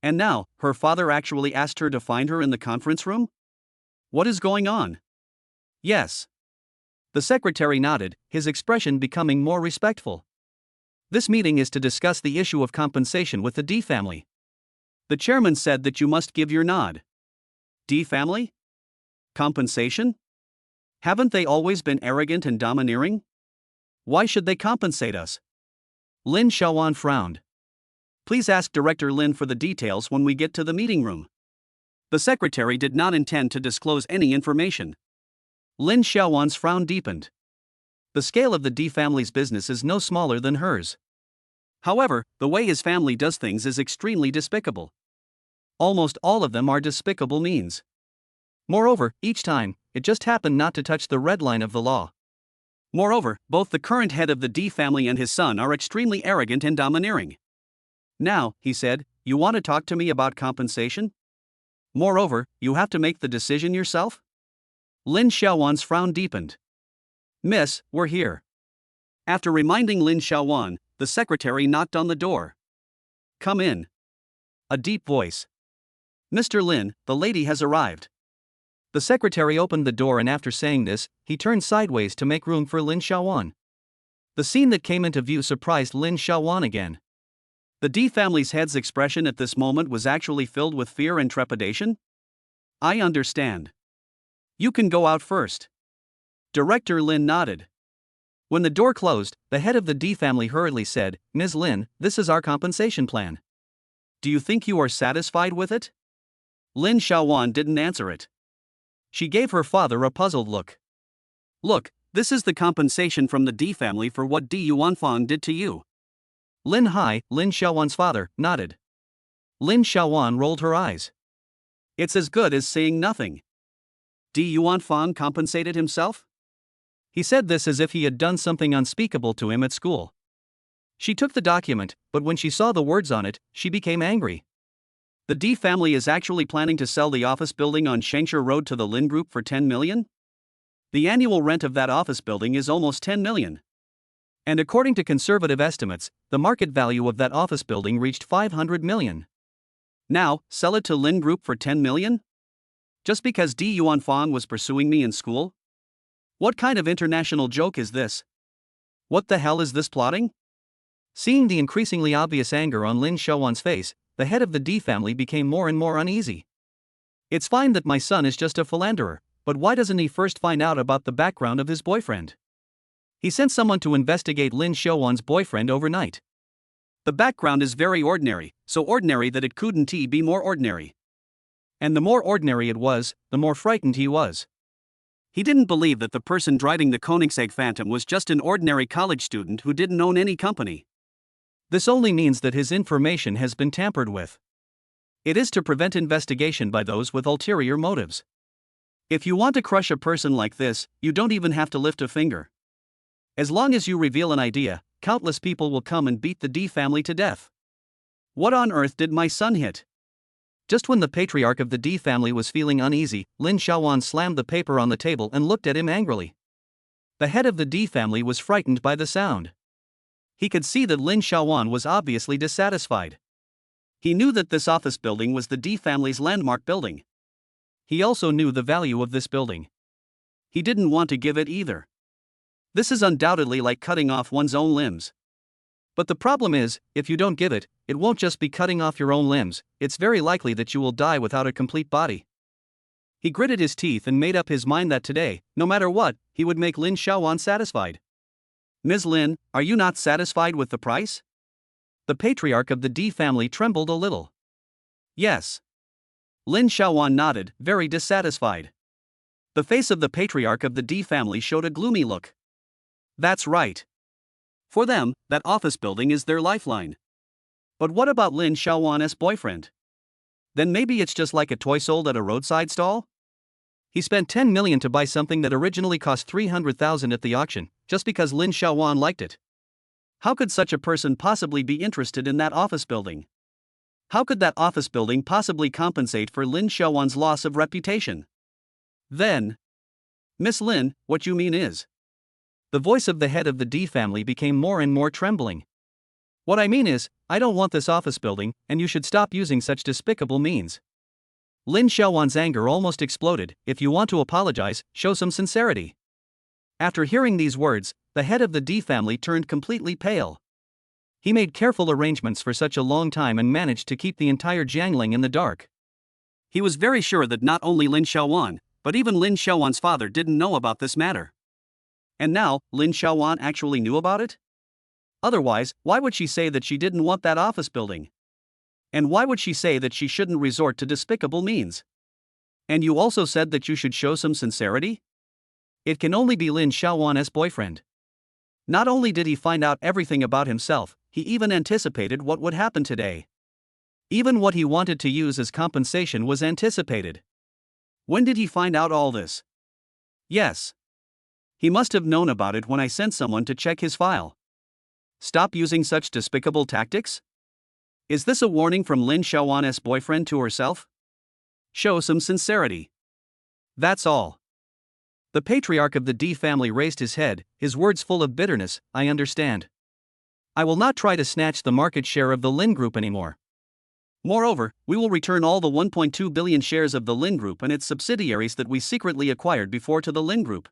And now, her father actually asked her to find her in the conference room? What is going on? Yes. The secretary nodded, his expression becoming more respectful. This meeting is to discuss the issue of compensation with the D family. The chairman said that you must give your nod. D family? Compensation? Haven't they always been arrogant and domineering? Why should they compensate us? Lin Xiaoan frowned. Please ask Director Lin for the details when we get to the meeting room. The secretary did not intend to disclose any information. Lin Xiaowan's frown deepened. The scale of the D family's business is no smaller than hers. However, the way his family does things is extremely despicable. Almost all of them are despicable means. Moreover, each time, it just happened not to touch the red line of the law. Moreover, both the current head of the D family and his son are extremely arrogant and domineering. Now, he said, you want to talk to me about compensation? Moreover, you have to make the decision yourself? Lin Xiaowan's frown deepened. Miss, we're here. After reminding Lin Xiaowan, the secretary knocked on the door. Come in. A deep voice. Mr. Lin, the lady has arrived. The secretary opened the door, and after saying this, he turned sideways to make room for Lin Xiaowan. The scene that came into view surprised Lin Xiaowan again. The D family's head's expression at this moment was actually filled with fear and trepidation. I understand. You can go out first. Director Lin nodded. When the door closed, the head of the D family hurriedly said, Ms. Lin, this is our compensation plan. Do you think you are satisfied with it? Lin Xiaowan didn't answer it. She gave her father a puzzled look. Look, this is the compensation from the D family for what D Yuanfang did to you. Lin Xiaowan's father, nodded. Lin Xiaowan rolled her eyes. It's as good as saying nothing. D Yuanfang compensated himself? He said this as if he had done something unspeakable to him at school. She took the document, but when she saw the words on it, she became angry. The D family is actually planning to sell the office building on Shengshe Road to the Lin Group for 10 million? The annual rent of that office building is almost 10 million. And according to conservative estimates, the market value of that office building reached 500 million. Now, sell it to Lin Group for 10 million? Just because D Yuanfang was pursuing me in school? What kind of international joke is this? What the hell is this plotting? Seeing the increasingly obvious anger on Lin Xiaowan's face, the head of the D family became more and more uneasy. It's fine that my son is just a philanderer, but why doesn't he first find out about the background of his boyfriend? He sent someone to investigate Lin Xiaowan's boyfriend overnight. The background is very ordinary, so ordinary that it couldn't be more ordinary. And the more ordinary it was, the more frightened he was. He didn't believe that the person driving the Koenigsegg Phantom was just an ordinary college student who didn't own any company. This only means that his information has been tampered with. It is to prevent investigation by those with ulterior motives. If you want to crush a person like this, you don't even have to lift a finger. As long as you reveal an idea, countless people will come and beat the D family to death. What on earth did my son hit? Just when the patriarch of the D family was feeling uneasy, Lin Xiaowan slammed the paper on the table and looked at him angrily. The head of the D family was frightened by the sound. He could see that Lin Xiaowan was obviously dissatisfied. He knew that this office building was the D family's landmark building. He also knew the value of this building. He didn't want to give it either. This is undoubtedly like cutting off one's own limbs. But the problem is, if you don't give it, it won't just be cutting off your own limbs, it's very likely that you will die without a complete body. He gritted his teeth and made up his mind that today, no matter what, he would make Lin Xiaowan satisfied. Ms. Lin, are you not satisfied with the price? The patriarch of the D family trembled a little. Yes. Lin Xiaowan nodded, very dissatisfied. The face of the patriarch of the D family showed a gloomy look. That's right. For them, that office building is their lifeline. But what about Lin Xiaowan's boyfriend? Then maybe it's just like a toy sold at a roadside stall? He spent 10 million to buy something that originally cost 300,000 at the auction, just because Lin Xiaowan liked it. How could such a person possibly be interested in that office building? How could that office building possibly compensate for Lin Xiaowan's loss of reputation? Then, Miss Lin, what you mean is... The voice of the head of the D family became more and more trembling. What I mean is, I don't want this office building, and you should stop using such despicable means. Lin Xiaowan's anger almost exploded. If you want to apologize, show some sincerity. After hearing these words, the head of the D family turned completely pale. He made careful arrangements for such a long time and managed to keep the entire Jiangling in the dark. He was very sure that not only Lin Xiaowan, but even Lin Xiaowan's father didn't know about this matter. And now, Lin Xiaowan actually knew about it? Otherwise, why would she say that she didn't want that office building? And why would she say that she shouldn't resort to despicable means? And you also said that you should show some sincerity? It can only be Lin Xiaowan's boyfriend. Not only did he find out everything about himself, he even anticipated what would happen today. Even what he wanted to use as compensation was anticipated. When did he find out all this? Yes. He must have known about it when I sent someone to check his file. Stop using such despicable tactics? Is this a warning from Lin Xiaowan's boyfriend to herself? Show some sincerity. That's all. The patriarch of the D family raised his head, his words full of bitterness. I understand. I will not try to snatch the market share of the Lin Group anymore. Moreover, we will return all the 1.2 billion shares of the Lin Group and its subsidiaries that we secretly acquired before to the Lin Group.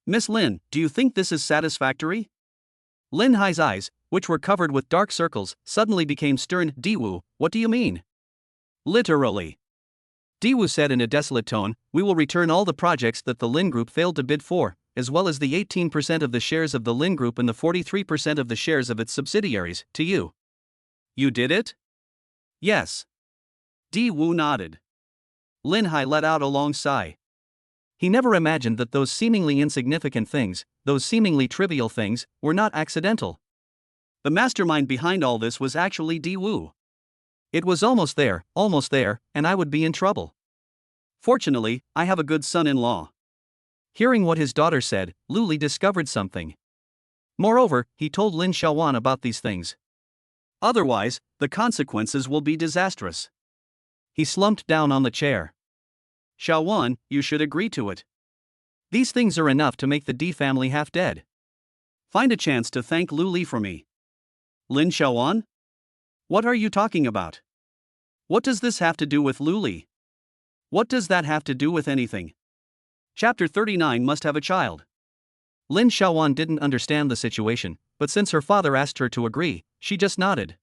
Miss Lin, do you think this is satisfactory? Lin Hai's eyes, which were covered with dark circles, suddenly became stern. Diwu, what do you mean? Literally. Diwu said in a desolate tone, we will return all the projects that the Lin Group failed to bid for, as well as the 18% of the shares of the Lin Group and the 43% of the shares of its subsidiaries, to you. You did it? Yes. Diwu nodded. Lin Hai let out a long sigh. He never imagined that those seemingly insignificant things, those seemingly trivial things, were not accidental. The mastermind behind all this was actually Diwu. It was almost there, and I would be in trouble. Fortunately, I have a good son-in-law. Hearing what his daughter said, Lu Li discovered something. Moreover, he told Lin Xiaowan about these things. Otherwise, the consequences will be disastrous. He slumped down on the chair. Xiaowan, you should agree to it. These things are enough to make the D family half dead. Find a chance to thank Lu Li for me. Lin Xiaowan? What are you talking about? What does this have to do with Lu Li? What does that have to do with anything? Chapter 39 must have a child. Lin Xiaowan didn't understand the situation, but since her father asked her to agree, she just nodded.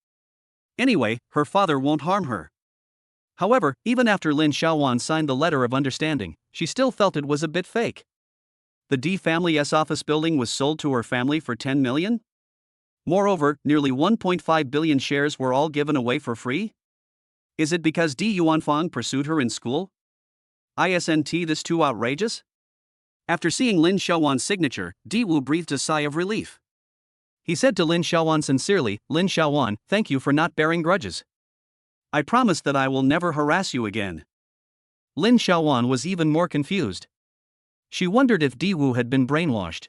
Anyway, her father won't harm her. However, even after Lin Xiaowan signed the letter of understanding, she still felt it was a bit fake. The D family's office building was sold to her family for 10 million? Moreover, nearly 1.5 billion shares were all given away for free? Is it because Di Yuanfang pursued her in school? Isn't this too outrageous? After seeing Lin Xiaowan's signature, Di Wu breathed a sigh of relief. He said to Lin Xiaowan sincerely, Lin Xiaowan, thank you for not bearing grudges. I promise that I will never harass you again. Lin Xiaowan was even more confused. She wondered if Di Wu had been brainwashed.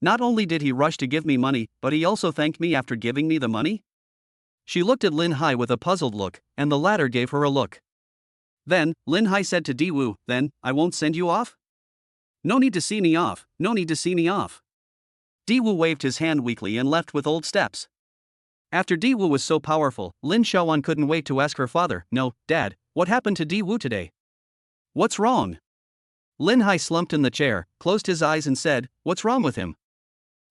Not only did he rush to give me money, but he also thanked me after giving me the money? She looked at Lin Hai with a puzzled look, and the latter gave her a look. Then, Lin Hai said to Di Wu, then, I won't send you off? No need to see me off, no need to see me off. Di Wu waved his hand weakly and left with old steps. After Di Wu was so powerful, Lin Xiaowan couldn't wait to ask her father, no, Dad, what happened to Di Wu today? What's wrong? Lin Hai slumped in the chair, closed his eyes and said, what's wrong with him?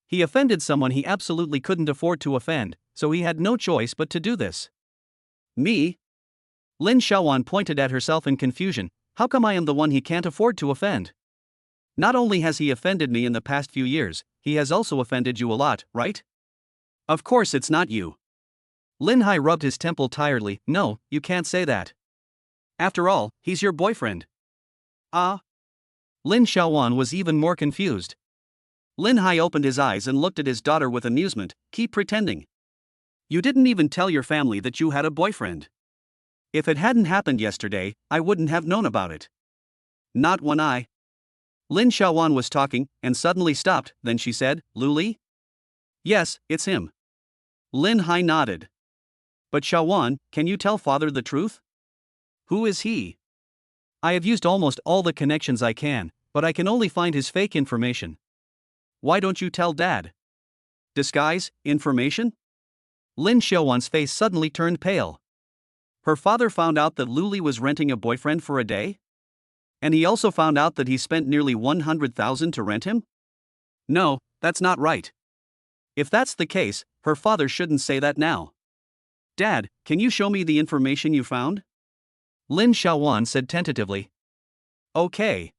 He offended someone he absolutely couldn't afford to offend, so he had no choice but to do this. Me? Lin Xiaowan pointed at herself in confusion, how come I am the one he can't afford to offend? Not only has he offended me in the past few years, he has also offended you a lot, right? Of course it's not you. Lin Hai rubbed his temple tiredly, no, you can't say that. After all, he's your boyfriend. Ah? Lin Xiaowan was even more confused. Lin Hai opened his eyes and looked at his daughter with amusement, keep pretending. You didn't even tell your family that you had a boyfriend. If it hadn't happened yesterday, I wouldn't have known about it. Not when I... Lin Xiaowan was talking, and suddenly stopped, then she said, Lu Li? Yes, it's him. Lin Hai nodded. But Xiaowan, can you tell father the truth? Who is he? I have used almost all the connections I can, but I can only find his fake information. Why don't you tell Dad? Disguise, information? Lin Xiaowan's face suddenly turned pale. Her father found out that Lu Li was renting a boyfriend for a day? And he also found out that he spent nearly 100,000 to rent him? No, that's not right. If that's the case, her father shouldn't say that now. Dad, can you show me the information you found? Lin Xiaowan said tentatively. Okay.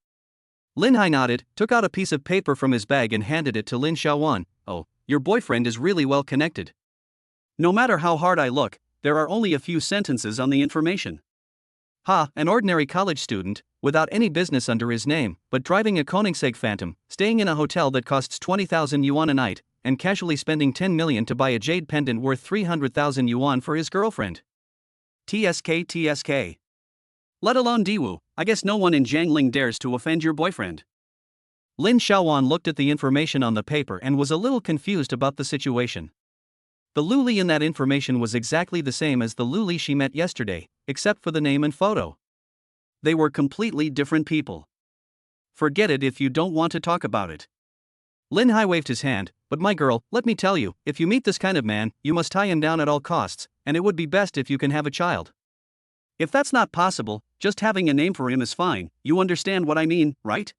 Lin Hai nodded, took out a piece of paper from his bag and handed it to Lin Xiaowan. Oh, your boyfriend is really well connected. No matter how hard I look, there are only a few sentences on the information. Ha, an ordinary college student, without any business under his name, but driving a Koenigsegg Phantom, staying in a hotel that costs 20,000 yuan a night, and casually spending 10 million to buy a jade pendant worth 300,000 yuan for his girlfriend. TSK. Let alone Diwu, I guess no one in Jiangling dares to offend your boyfriend. Lin Xiaowan looked at the information on the paper and was a little confused about the situation. The Luli in that information was exactly the same as the Luli she met yesterday, except for the name and photo. They were completely different people. Forget it if you don't want to talk about it. Lin Hai waved his hand, but my girl, let me tell you, if you meet this kind of man, you must tie him down at all costs, and it would be best if you can have a child. If that's not possible, just having a name for him is fine, you understand what I mean, right?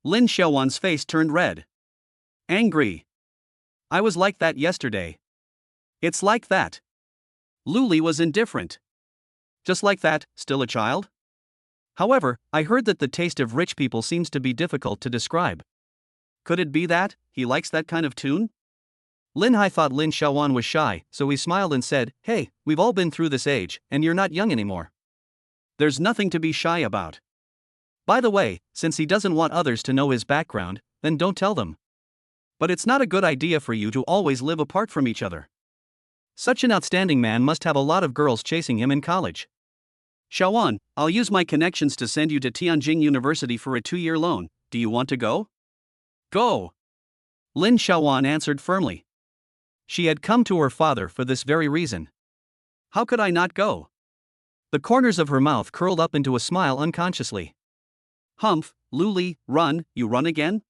Lin Xiaowan's face turned red. Angry. I was like that yesterday. It's like that. Luli was indifferent. Just like that, still a child? However, I heard that the taste of rich people seems to be difficult to describe. Could it be that he likes that kind of tune? Lin Hai thought Lin Xiaowan was shy, so he smiled and said, "Hey, we've all been through this age, and you're not young anymore. There's nothing to be shy about. By the way, since he doesn't want others to know his background, then don't tell them. But it's not a good idea for you to always live apart from each other. Such an outstanding man must have a lot of girls chasing him in college. Xiaowan, I'll use my connections to send you to Tianjin University for a 2-year loan. Do you want to go?" "Go!" Lin Xiaowan answered firmly. She had come to her father for this very reason. How could I not go? The corners of her mouth curled up into a smile unconsciously. Humph, Luli, run, you run again?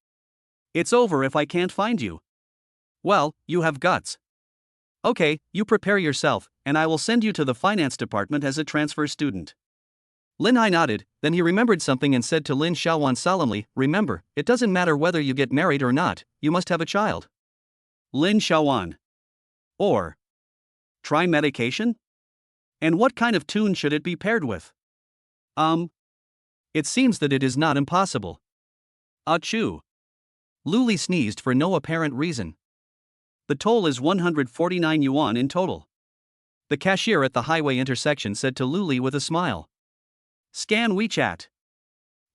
It's over if I can't find you. Well, you have guts. Okay, you prepare yourself, and I will send you to the finance department as a transfer student. Lin Hai nodded, then he remembered something and said to Lin Xiaowan solemnly, "Remember, it doesn't matter whether you get married or not, you must have a child." Lin Xiaowan. Or try medication? And what kind of tune should it be paired with? It seems that it is not impossible. Achoo. Luli sneezed for no apparent reason. The toll is 149 yuan in total. The cashier at the highway intersection said to Luli with a smile. Scan WeChat.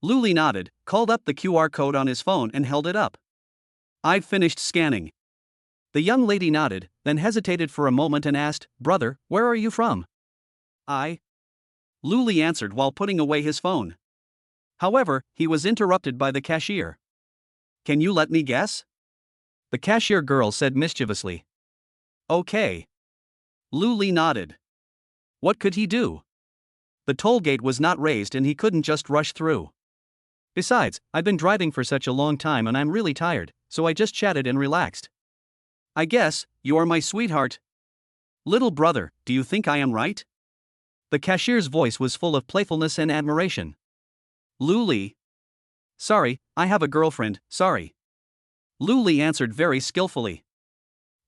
Luli nodded, called up the QR code on his phone and held it up. I've finished scanning. The young lady nodded, then hesitated for a moment and asked, "Brother, where are you from?" Luli answered while putting away his phone. However, he was interrupted by the cashier. Can you let me guess? The cashier girl said mischievously. Okay. Luli nodded. What could he do? The toll gate was not raised and he couldn't just rush through. Besides, I've been driving for such a long time and I'm really tired, so I just chatted and relaxed. I guess, you are my sweetheart. Little brother, do you think I am right? The cashier's voice was full of playfulness and admiration. Luli. Sorry, I have a girlfriend, sorry. Luli answered very skillfully.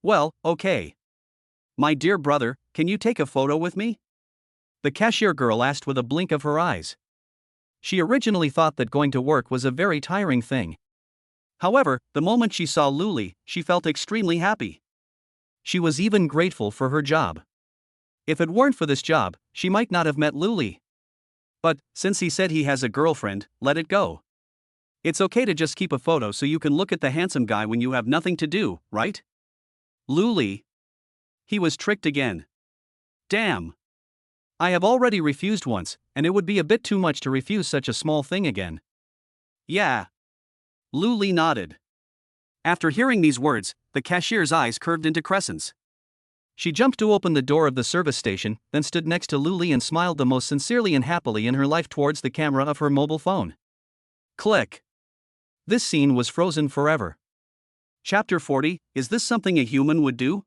Well, okay. My dear brother, can you take a photo with me? The cashier girl asked with a blink of her eyes. She originally thought that going to work was a very tiring thing. However, the moment she saw Luli, she felt extremely happy. She was even grateful for her job. If it weren't for this job, she might not have met Luli. But, since he said he has a girlfriend, let it go. It's okay to just keep a photo so you can look at the handsome guy when you have nothing to do, right? Luli. He was tricked again. Damn. I have already refused once, and it would be a bit too much to refuse such a small thing again. Yeah. Luli nodded. After hearing these words, the cashier's eyes curved into crescents. She jumped to open the door of the service station, then stood next to Luli and smiled the most sincerely and happily in her life towards the camera of her mobile phone. Click. This scene was frozen forever. Chapter 40, Is this something a human would do?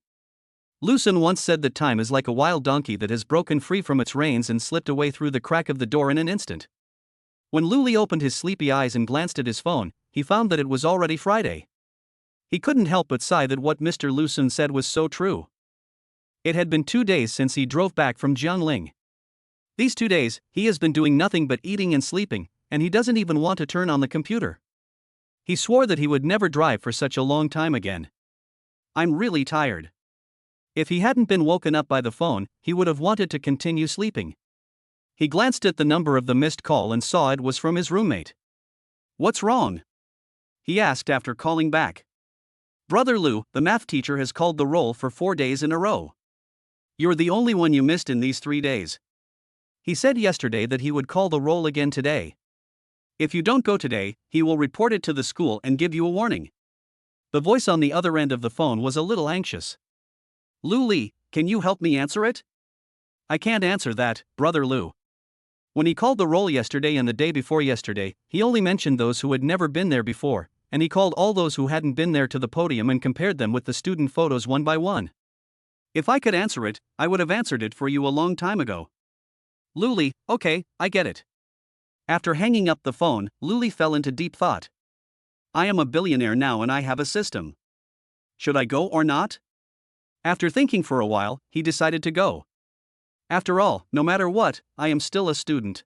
Lucen once said that time is like a wild donkey that has broken free from its reins and slipped away through the crack of the door in an instant. When Luli opened his sleepy eyes and glanced at his phone, he found that it was already Friday. He couldn't help but sigh that what Mr. Lucen said was so true. It had been 2 days since he drove back from Jiangling. These 2 days, he has been doing nothing but eating and sleeping, and he doesn't even want to turn on the computer. He swore that he would never drive for such a long time again. I'm really tired. If he hadn't been woken up by the phone, he would have wanted to continue sleeping. He glanced at the number of the missed call and saw it was from his roommate. "What's wrong?" he asked after calling back. "Brother Lou, the math teacher has called the roll for 4 days in a row. You're the only one you missed in these 3 days. He said yesterday that he would call the roll again today. If you don't go today, he will report it to the school and give you a warning." The voice on the other end of the phone was a little anxious. "Lou Lee, can you help me answer it?" "I can't answer that, Brother Lou. When he called the roll yesterday and the day before yesterday, he only mentioned those who had never been there before, and he called all those who hadn't been there to the podium and compared them with the student photos one by one. If I could answer it, I would have answered it for you a long time ago." "Luli, okay, I get it." After hanging up the phone, Luli fell into deep thought. "I am a billionaire now and I have a system. Should I go or not?" After thinking for a while, he decided to go. "After all, no matter what, I am still a student.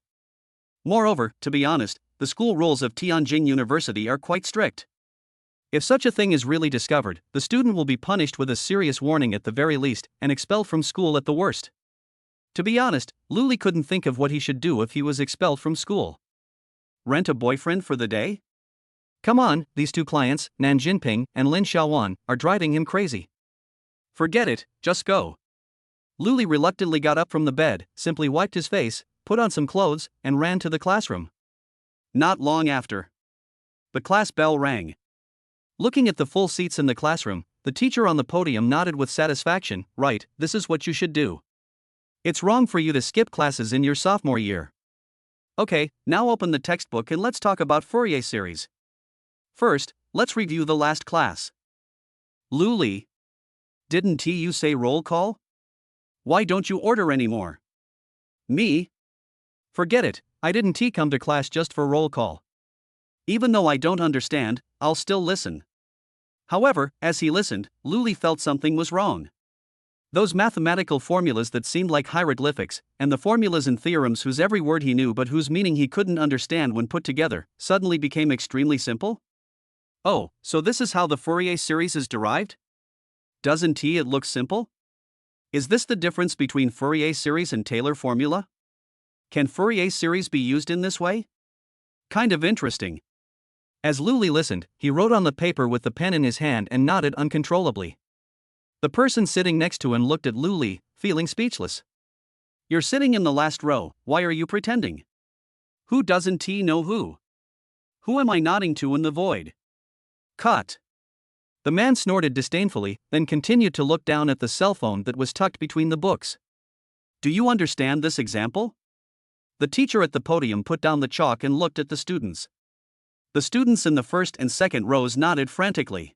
Moreover, to be honest, the school rules of Tianjin University are quite strict. If such a thing is really discovered, the student will be punished with a serious warning at the very least, and expelled from school at the worst." To be honest, Luli couldn't think of what he should do if he was expelled from school. Rent a boyfriend for the day? Come on, these two clients, Nan Jinping and Lin Xiaowan, are driving him crazy. Forget it, just go. Luli reluctantly got up from the bed, simply wiped his face, put on some clothes, and ran to the classroom. Not long after, the class bell rang. Looking at the full seats in the classroom, the teacher on the podium nodded with satisfaction. "Right, this is what you should do. It's wrong for you to skip classes in your sophomore year. Okay, now open the textbook and let's talk about Fourier series. First, let's review the last class." "Luli, didn't you say roll call? Why don't you order anymore?" "Me? Forget it, I didn't come to class just for roll call. Even though I don't understand, I'll still listen." However, as he listened, Luli felt something was wrong. Those mathematical formulas that seemed like hieroglyphics, and the formulas and theorems whose every word he knew but whose meaning he couldn't understand when put together, suddenly became extremely simple? Oh, so this is how the Fourier series is derived? Doesn't it look simple? Is this the difference between Fourier series and Taylor formula? Can Fourier series be used in this way? Kind of interesting. As Luli listened, he wrote on the paper with the pen in his hand and nodded uncontrollably. The person sitting next to him looked at Luli, feeling speechless. "You're sitting in the last row, why are you pretending? Who doesn't know who? Who am I nodding to in the void?" Cut. The man snorted disdainfully, then continued to look down at the cell phone that was tucked between the books. "Do you understand this example?" The teacher at the podium put down the chalk and looked at the students. The students in the first and second rows nodded frantically.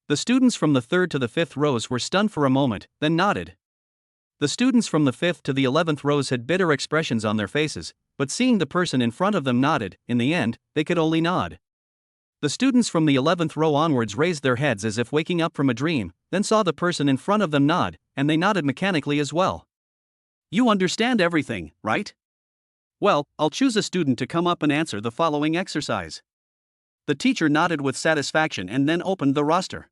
The students from the third to the fifth rows were stunned for a moment, then nodded. The students from the 5th to the 11th rows had bitter expressions on their faces, but seeing the person in front of them nodded, in the end, they could only nod. The students from the 11th row onwards raised their heads as if waking up from a dream, then saw the person in front of them nod, and they nodded mechanically as well. "You understand everything, right? Well, I'll choose a student to come up and answer the following exercise." The teacher nodded with satisfaction and then opened the roster.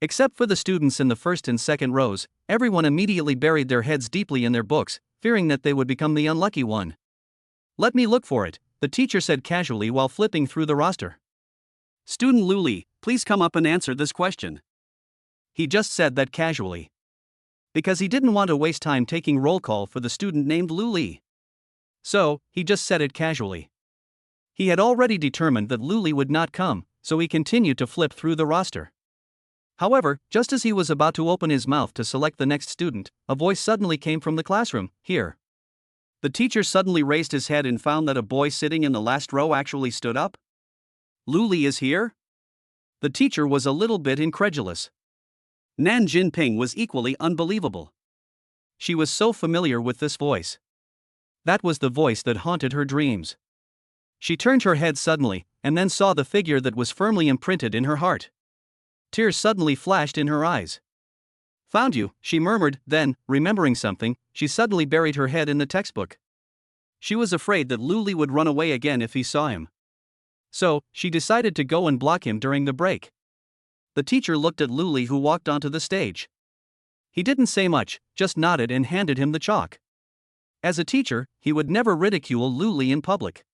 Except for the students in the first and second rows, everyone immediately buried their heads deeply in their books, fearing that they would become the unlucky one. "Let me look for it," the teacher said casually while flipping through the roster. "Student Luli, please come up and answer this question." He just said that casually, because he didn't want to waste time taking roll call for the student named Luli. So, he just said it casually. He had already determined that Luli would not come, so he continued to flip through the roster. However, just as he was about to open his mouth to select the next student, a voice suddenly came from the classroom. "Here." The teacher suddenly raised his head and found that a boy sitting in the last row actually stood up. "Luli is here?" The teacher was a little bit incredulous. Nan Jinping was equally unbelievable. She was so familiar with this voice. That was the voice that haunted her dreams. She turned her head suddenly, and then saw the figure that was firmly imprinted in her heart. Tears suddenly flashed in her eyes. "Found you," she murmured, then, remembering something, she suddenly buried her head in the textbook. She was afraid that Luli would run away again if he saw him. So, she decided to go and block him during the break. The teacher looked at Luli, who walked onto the stage. He didn't say much, just nodded and handed him the chalk. As a teacher, he would never ridicule Luli in public.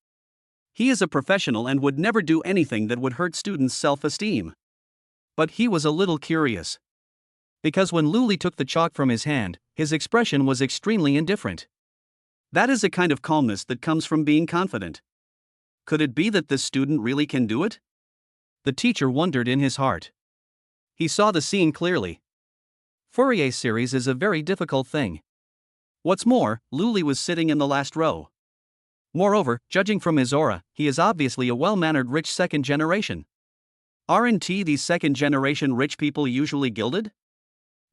He is a professional and would never do anything that would hurt students' self-esteem. But he was a little curious. Because when Luli took the chalk from his hand, his expression was extremely indifferent. That is a kind of calmness that comes from being confident. Could it be that this student really can do it? The teacher wondered in his heart. He saw the scene clearly. Fourier series is a very difficult thing. What's more, Luli was sitting in the last row. Moreover, judging from his aura, he is obviously a well-mannered rich second generation. Aren't these second-generation rich people usually gilded?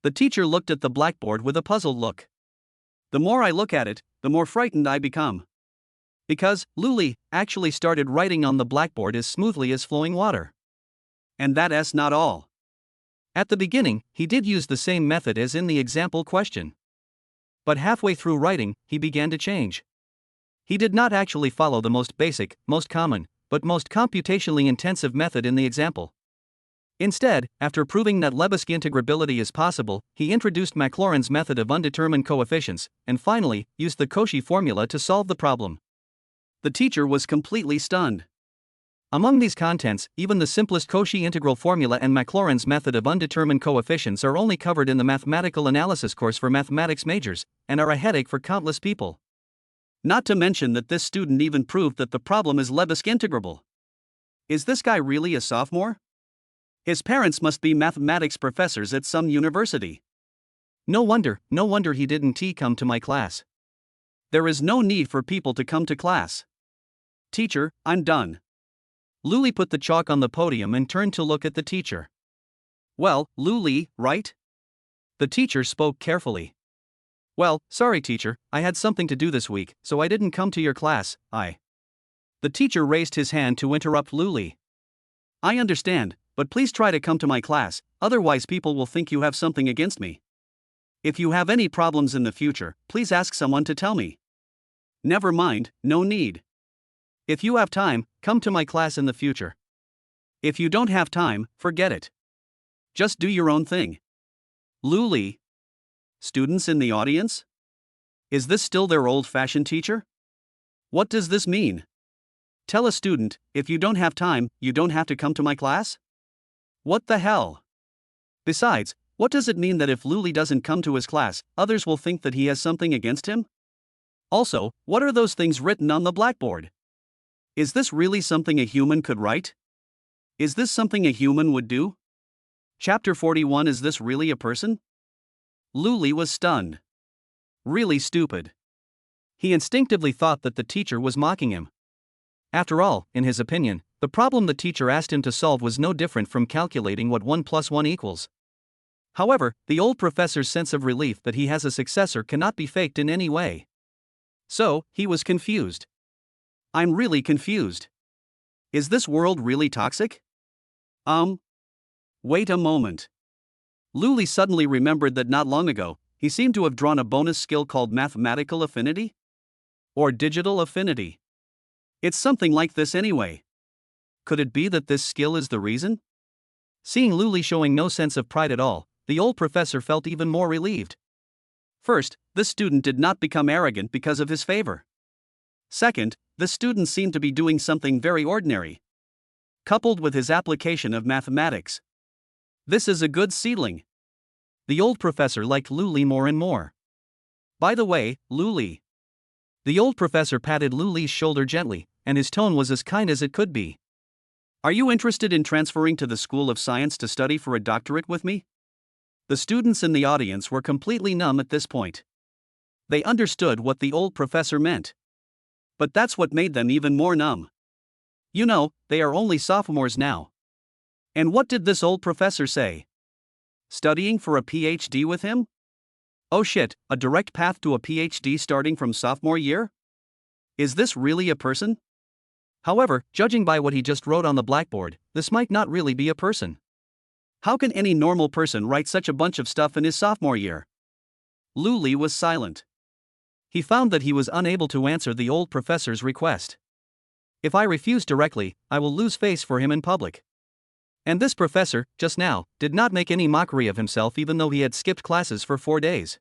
The teacher looked at the blackboard with a puzzled look. The more I look at it, the more frightened I become. Because Luli actually started writing on the blackboard as smoothly as flowing water. And that's not all. At the beginning, he did use the same method as in the example question. But halfway through writing, he began to change. He did not actually follow the most basic, most common, but most computationally intensive method in the example. Instead, after proving that Lebesgue integrability is possible, he introduced Maclaurin's method of undetermined coefficients, and finally, used the Cauchy formula to solve the problem. The teacher was completely stunned. Among these contents, even the simplest Cauchy integral formula and Maclaurin's method of undetermined coefficients are only covered in the mathematical analysis course for mathematics majors, and are a headache for countless people. Not to mention that this student even proved that the problem is Lebesgue integrable. Is this guy really a sophomore? His parents must be mathematics professors at some university. No wonder he didn't come to my class. There is no need for people to come to class. Teacher, I'm done. Luli put the chalk on the podium and turned to look at the teacher. Well, Luli, right? The teacher spoke carefully. Well, sorry teacher, I had something to do this week, so I didn't come to your class. The teacher raised his hand to interrupt Luli. I understand, but please try to come to my class, otherwise people will think you have something against me. If you have any problems in the future, please ask someone to tell me. Never mind, no need. If you have time, come to my class in the future. If you don't have time, forget it. Just do your own thing. Luli. Students in the audience? Is this still their old-fashioned teacher? What does this mean? Tell a student, if you don't have time, you don't have to come to my class? What the hell? Besides, what does it mean that if Luli doesn't come to his class, others will think that he has something against him? Also, what are those things written on the blackboard? Is this really something a human could write? Is this something a human would do? Chapter 41. Is this really a person? Luli was stunned. Really stupid. He instinctively thought that the teacher was mocking him. After all, in his opinion, the problem the teacher asked him to solve was no different from calculating what 1 + 1 equals. However, the old professor's sense of relief that he has a successor cannot be faked in any way. So, he was confused. I'm really confused. Is this world really toxic? Wait a moment. Luli suddenly remembered that not long ago, he seemed to have drawn a bonus skill called mathematical affinity? Or digital affinity. It's something like this anyway. Could it be that this skill is the reason? Seeing Luli showing no sense of pride at all, the old professor felt even more relieved. First, this student did not become arrogant because of his favor. Second, the student seemed to be doing something very ordinary. Coupled with his application of mathematics. This is a good seedling. The old professor liked Luli more and more. By the way, Luli. The old professor patted Luli's shoulder gently, and his tone was as kind as it could be. Are you interested in transferring to the School of Science to study for a doctorate with me? The students in the audience were completely numb at this point. They understood what the old professor meant. But that's what made them even more numb. You know, they are only sophomores now. And what did this old professor say? Studying for a PhD with him? Oh shit, a direct path to a PhD starting from sophomore year? Is this really a person? However, judging by what he just wrote on the blackboard, this might not really be a person. How can any normal person write such a bunch of stuff in his sophomore year? Luli was silent. He found that he was unable to answer the old professor's request. If I refuse directly, I will lose face for him in public. And this professor, just now, did not make any mockery of himself even though he had skipped classes for 4 days.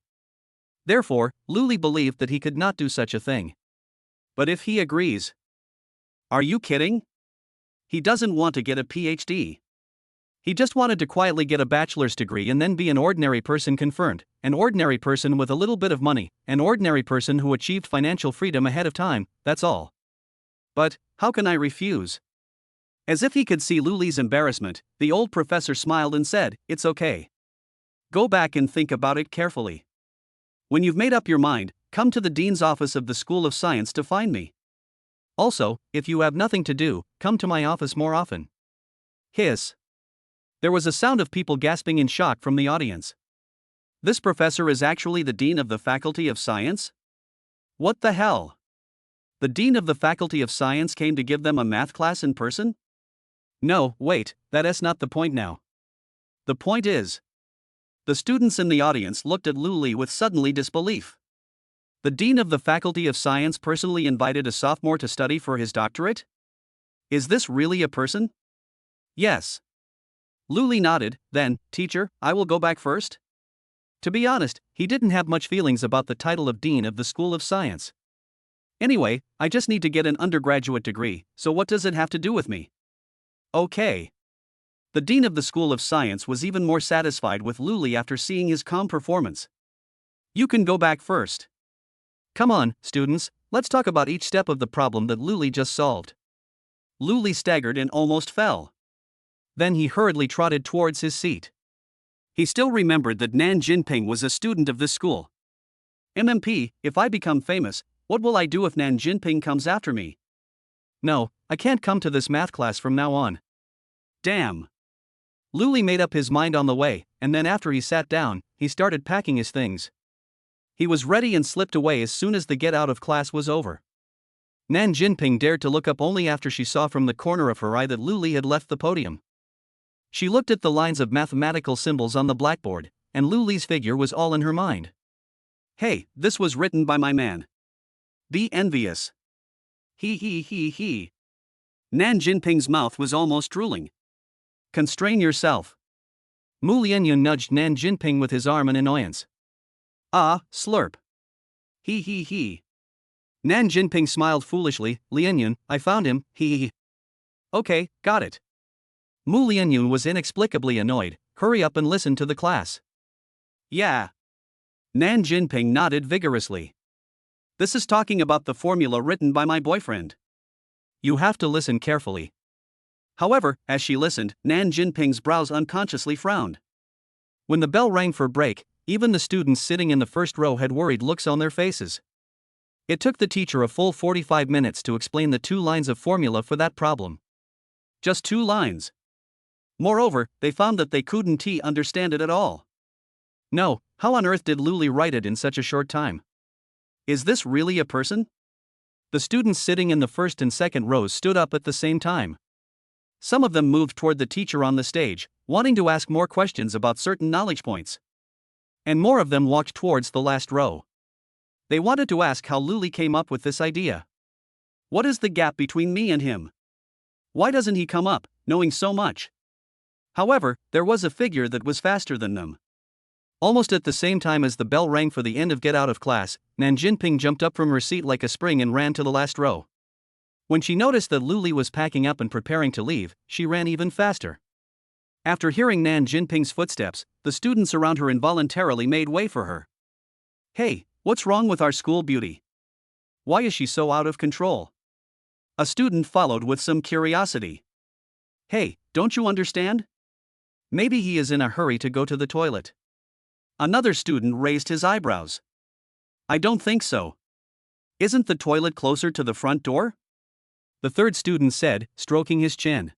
Therefore, Luli believed that he could not do such a thing. But if he agrees. Are you kidding? He doesn't want to get a PhD. He just wanted to quietly get a bachelor's degree and then be an ordinary person confirmed, an ordinary person with a little bit of money, an ordinary person who achieved financial freedom ahead of time, that's all. But, how can I refuse? As if he could see Luli's embarrassment, the old professor smiled and said, "It's okay. Go back and think about it carefully. When you've made up your mind, come to the dean's office of the School of Science to find me. Also, if you have nothing to do, come to my office more often." Hiss. There was a sound of people gasping in shock from the audience. This professor is actually the dean of the Faculty of Science? What the hell? The dean of the Faculty of Science came to give them a math class in person? No, wait, that's not the point now. The point is. The students in the audience looked at Luli with suddenly disbelief. The dean of the Faculty of Science personally invited a sophomore to study for his doctorate? Is this really a person? Yes. Luli nodded. Then, teacher, I will go back first? To be honest, he didn't have much feelings about the title of dean of the School of Science. Anyway, I just need to get an undergraduate degree, so what does it have to do with me? Okay. The dean of the School of Science was even more satisfied with Luli after seeing his calm performance. You can go back first. Come on, students, let's talk about each step of the problem that Luli just solved. Luli staggered and almost fell. Then he hurriedly trotted towards his seat. He still remembered that Nan Jinping was a student of this school. MMP, if I become famous, what will I do if Nan Jinping comes after me? No, I can't come to this math class from now on. Damn. Luli made up his mind on the way, and then after he sat down, he started packing his things. He was ready and slipped away as soon as the get out of class was over. Nan Jinping dared to look up only after she saw from the corner of her eye that Luli had left the podium. She looked at the lines of mathematical symbols on the blackboard, and Luli's figure was all in her mind. Hey, this was written by my man. Be envious. He. Nan Jinping's mouth was almost drooling. Constrain yourself. Mu Lianyun nudged Nan Jinping with his arm in annoyance. Ah, slurp. He. Nan Jinping smiled foolishly. Lianyun, I found him, he. Okay, got it. Mu Lianyun was inexplicably annoyed. Hurry up and listen to the class. Yeah. Nan Jinping nodded vigorously. This is talking about the formula written by my boyfriend. You have to listen carefully. However, as she listened, Nan Jinping's brows unconsciously frowned. When the bell rang for break, even the students sitting in the first row had worried looks on their faces. It took the teacher a full 45 minutes to explain the 2 lines of formula for that problem. Just 2 lines. Moreover, they found that they couldn't understand it at all. No, how on earth did Luli write it in such a short time? Is this really a person? The students sitting in the first and second rows stood up at the same time. Some of them moved toward the teacher on the stage, wanting to ask more questions about certain knowledge points. And more of them walked towards the last row. They wanted to ask how Luli came up with this idea. What is the gap between me and him? Why doesn't he come up, knowing so much? However, there was a figure that was faster than them. Almost at the same time as the bell rang for the end of get out of class, Nan Jinping jumped up from her seat like a spring and ran to the last row. When she noticed that Luli was packing up and preparing to leave, she ran even faster. After hearing Nan Jinping's footsteps, the students around her involuntarily made way for her. Hey, what's wrong with our school beauty? Why is she so out of control? A student followed with some curiosity. Hey, don't you understand? Maybe he is in a hurry to go to the toilet. Another student raised his eyebrows. I don't think so. Isn't the toilet closer to the front door? The third student said, stroking his chin.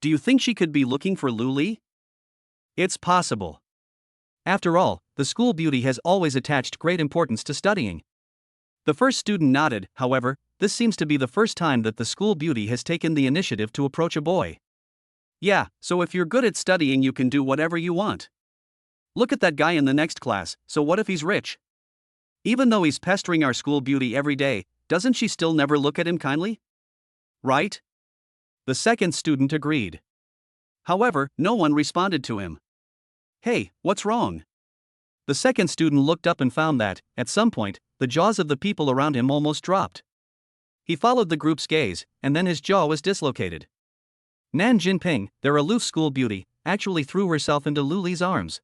Do you think she could be looking for Luli? It's possible. After all, the school beauty has always attached great importance to studying. The first student nodded. However, this seems to be the first time that the school beauty has taken the initiative to approach a boy. Yeah, so if you're good at studying, you can do whatever you want. Look at that guy in the next class, so what if he's rich? Even though he's pestering our school beauty every day, doesn't she still never look at him kindly? Right? The second student agreed. However, no one responded to him. Hey, what's wrong? The second student looked up and found that, at some point, the jaws of the people around him almost dropped. He followed the group's gaze, and then his jaw was dislocated. Nan Jinping, their aloof school beauty, actually threw herself into Luli's arms.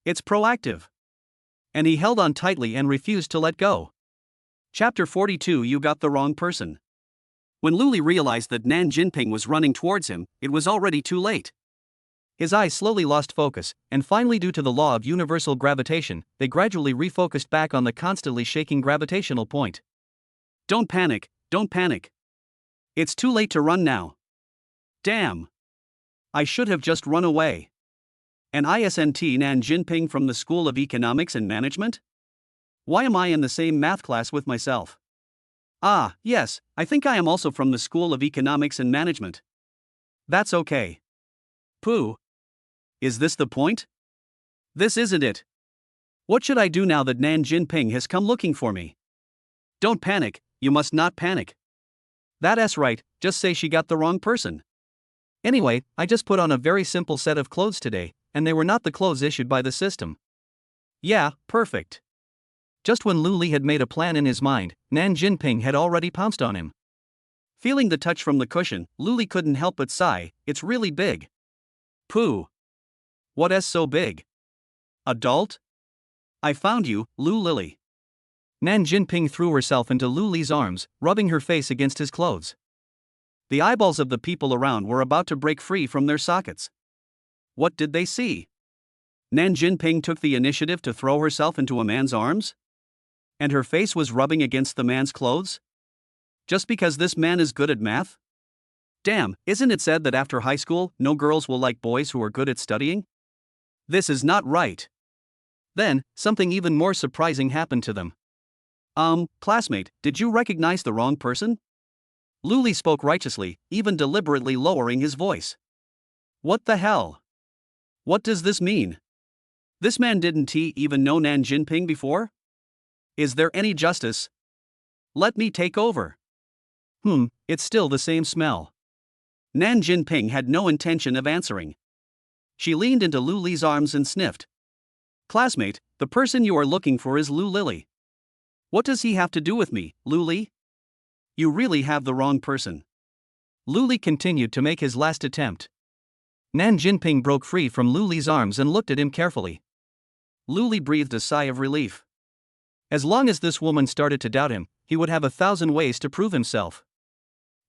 It's proactive. And he held on tightly and refused to let go. Chapter 42. You got the wrong person. When Luli realized that Nan Jinping was running towards him, it was already too late. His eyes slowly lost focus, and finally, due to the law of universal gravitation, they gradually refocused back on the constantly shaking gravitational point. Don't panic, don't panic. It's too late to run now. Damn. I should have just run away. An ISNT Nan Jinping from the School of Economics and Management? Why am I in the same math class with myself? Ah, yes, I think I am also from the School of Economics and Management. That's okay. Pooh. Is this the point? This isn't it. What should I do now that Nan Jinping has come looking for me? Don't panic, you must not panic. That's right, just say she got the wrong person. Anyway, I just put on a very simple set of clothes today, and they were not the clothes issued by the system. Yeah, perfect. Just when Luli had made a plan in his mind, Nan Jinping had already pounced on him. Feeling the touch from the cushion, Luli couldn't help but sigh, it's really big. Pooh. What's so big? Adult? I found you, Luli. Nan Jinping threw herself into Luli's arms, rubbing her face against his clothes. The eyeballs of the people around were about to break free from their sockets. What did they see? Nan Jinping took the initiative to throw herself into a man's arms? And her face was rubbing against the man's clothes? Just because this man is good at math? Damn, isn't it said that after high school, no girls will like boys who are good at studying? This is not right. Then, something even more surprising happened to them. Classmate, did you recognize the wrong person? Luli spoke righteously, even deliberately lowering his voice. What the hell? What does this mean? This man didn't even know Nan Jinping before? Is there any justice? Let me take over. It's still the same smell. Nan Jinping had no intention of answering. She leaned into Luli's arms and sniffed. Classmate, the person you are looking for is Luli. What does he have to do with me, Luli? You really have the wrong person. Luli continued to make his last attempt. Nan Jinping broke free from Luli's arms and looked at him carefully. Luli breathed a sigh of relief. As long as this woman started to doubt him, he would have 1,000 ways to prove himself.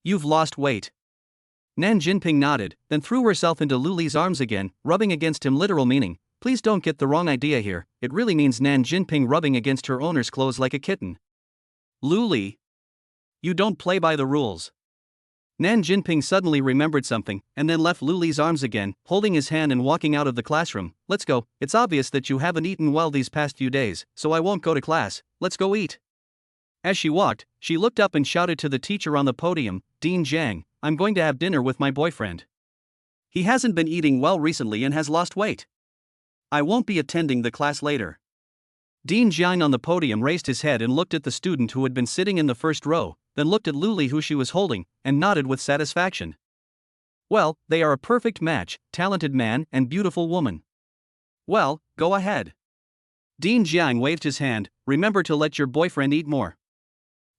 You've lost weight. Nan Jinping nodded, then threw herself into Luli's arms again, rubbing against him, literal meaning. Please don't get the wrong idea here, it really means Nan Jinping rubbing against her owner's clothes like a kitten. Luli. You don't play by the rules. Nan Jinping suddenly remembered something, and then left Luli's arms again, holding his hand and walking out of the classroom. Let's go, it's obvious that you haven't eaten well these past few days, so I won't go to class, let's go eat. As she walked, she looked up and shouted to the teacher on the podium, Dean Jiang, I'm going to have dinner with my boyfriend. He hasn't been eating well recently and has lost weight. I won't be attending the class later. Dean Jiang on the podium raised his head and looked at the student who had been sitting in the first row, then looked at Luli who she was holding, and nodded with satisfaction. Well, they are a perfect match, talented man and beautiful woman. Well, go ahead. Dean Jiang waved his hand, remember to let your boyfriend eat more.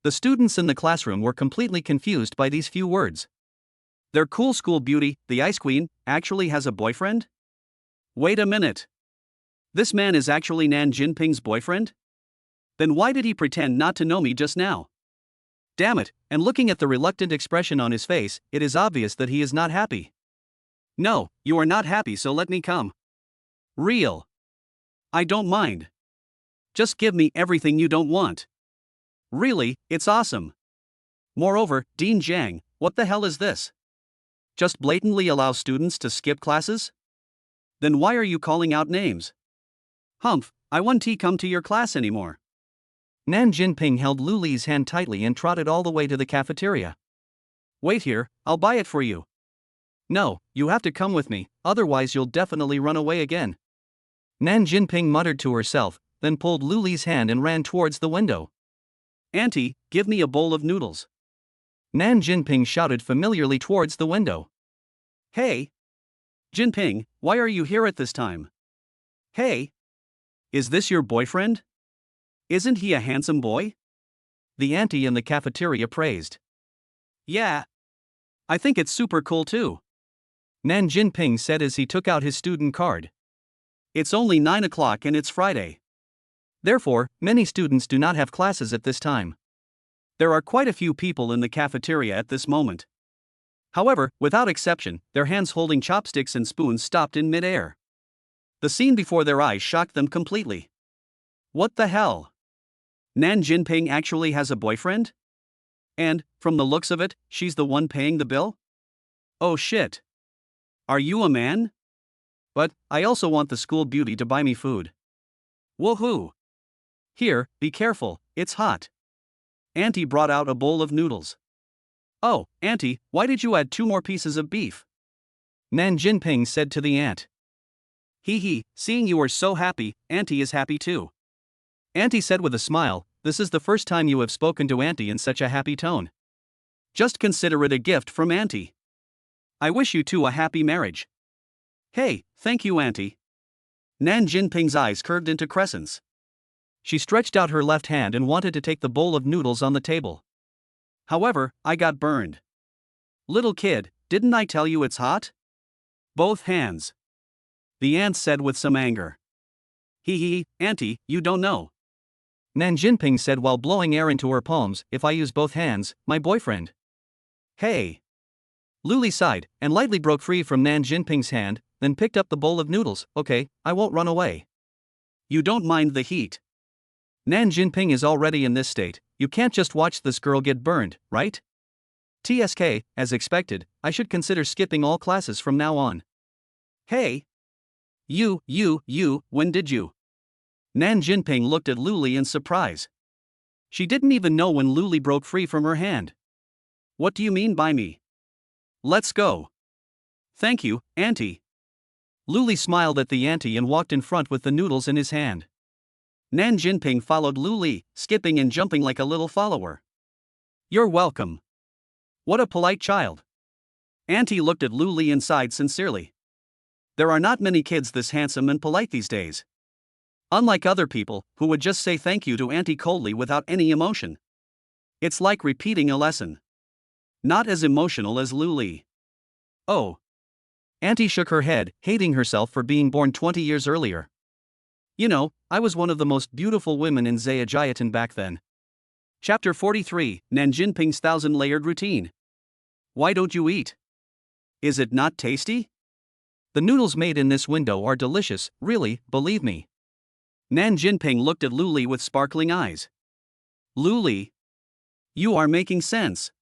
The students in the classroom were completely confused by these few words. Their cool school beauty, the Ice Queen, actually has a boyfriend? Wait a minute. This man is actually Nan Jinping's boyfriend? Then why did he pretend not to know me just now? Damn it, and looking at the reluctant expression on his face, it is obvious that he is not happy. No, you are not happy, so let me come. Real. I don't mind. Just give me everything you don't want. Really, it's awesome. Moreover, Dean Jiang, what the hell is this? Just blatantly allow students to skip classes? Then why are you calling out names? Humph, I won't come to your class anymore. Nan Jinping held Luli's hand tightly and trotted all the way to the cafeteria. Wait here, I'll buy it for you. No, you have to come with me, otherwise you'll definitely run away again. Nan Jinping muttered to herself, then pulled Luli's hand and ran towards the window. Auntie, give me a bowl of noodles. Nan Jinping shouted familiarly towards the window. Hey! Jinping, why are you here at this time? Hey! Is this your boyfriend? Isn't he a handsome boy? The auntie in the cafeteria praised. Yeah. I think it's super cool too. Nan Jinping said as he took out his student card. It's only 9 o'clock and it's Friday. Therefore, many students do not have classes at this time. There are quite a few people in the cafeteria at this moment. However, without exception, their hands holding chopsticks and spoons stopped in mid-air. The scene before their eyes shocked them completely. What the hell? Nan Jinping actually has a boyfriend? And, from the looks of it, she's the one paying the bill? Oh shit. Are you a man? But, I also want the school beauty to buy me food. Woohoo! Here, be careful, it's hot. Auntie brought out a bowl of noodles. Oh, Auntie, why did you add 2 more pieces of beef? Nan Jinping said to the aunt. Hee, seeing you are so happy, Auntie is happy too. Auntie said with a smile, this is the first time you have spoken to Auntie in such a happy tone. Just consider it a gift from Auntie. I wish you two a happy marriage. Hey, thank you Auntie. Nan Jinping's eyes curved into crescents. She stretched out her left hand and wanted to take the bowl of noodles on the table. However, I got burned. Little kid, didn't I tell you it's hot? Both hands. The aunt said with some anger. Hee, Auntie, you don't know. Nan Jinping said while blowing air into her palms, if I use both hands, my boyfriend. Hey. Luli sighed, and lightly broke free from Nan Jinping's hand, then picked up the bowl of noodles. Okay, I won't run away. You don't mind the heat. Nan Jinping is already in this state, you can't just watch this girl get burned, right? TSK, as expected, I should consider skipping all classes from now on. Hey. You, when did you? Nan Jinping looked at Luli in surprise. She didn't even know when Luli broke free from her hand. What do you mean by me? Let's go. Thank you, Auntie. Luli smiled at the auntie and walked in front with the noodles in his hand. Nan Jinping followed Luli, skipping and jumping like a little follower. You're welcome. What a polite child. Auntie looked at Luli and sighed sincerely. There are not many kids this handsome and polite these days. Unlike other people, who would just say thank you to Auntie coldly without any emotion. It's like repeating a lesson. Not as emotional as Luli. Oh. Auntie shook her head, hating herself for being born 20 years earlier. You know, I was one of the most beautiful women in Zayajiatan back then. Chapter 43, Nan Jinping's 1,000-layered routine. Why don't you eat? Is it not tasty? The noodles made in this window are delicious, really, believe me. Nan Jinping looked at Luli with sparkling eyes. Luli. You are making sense.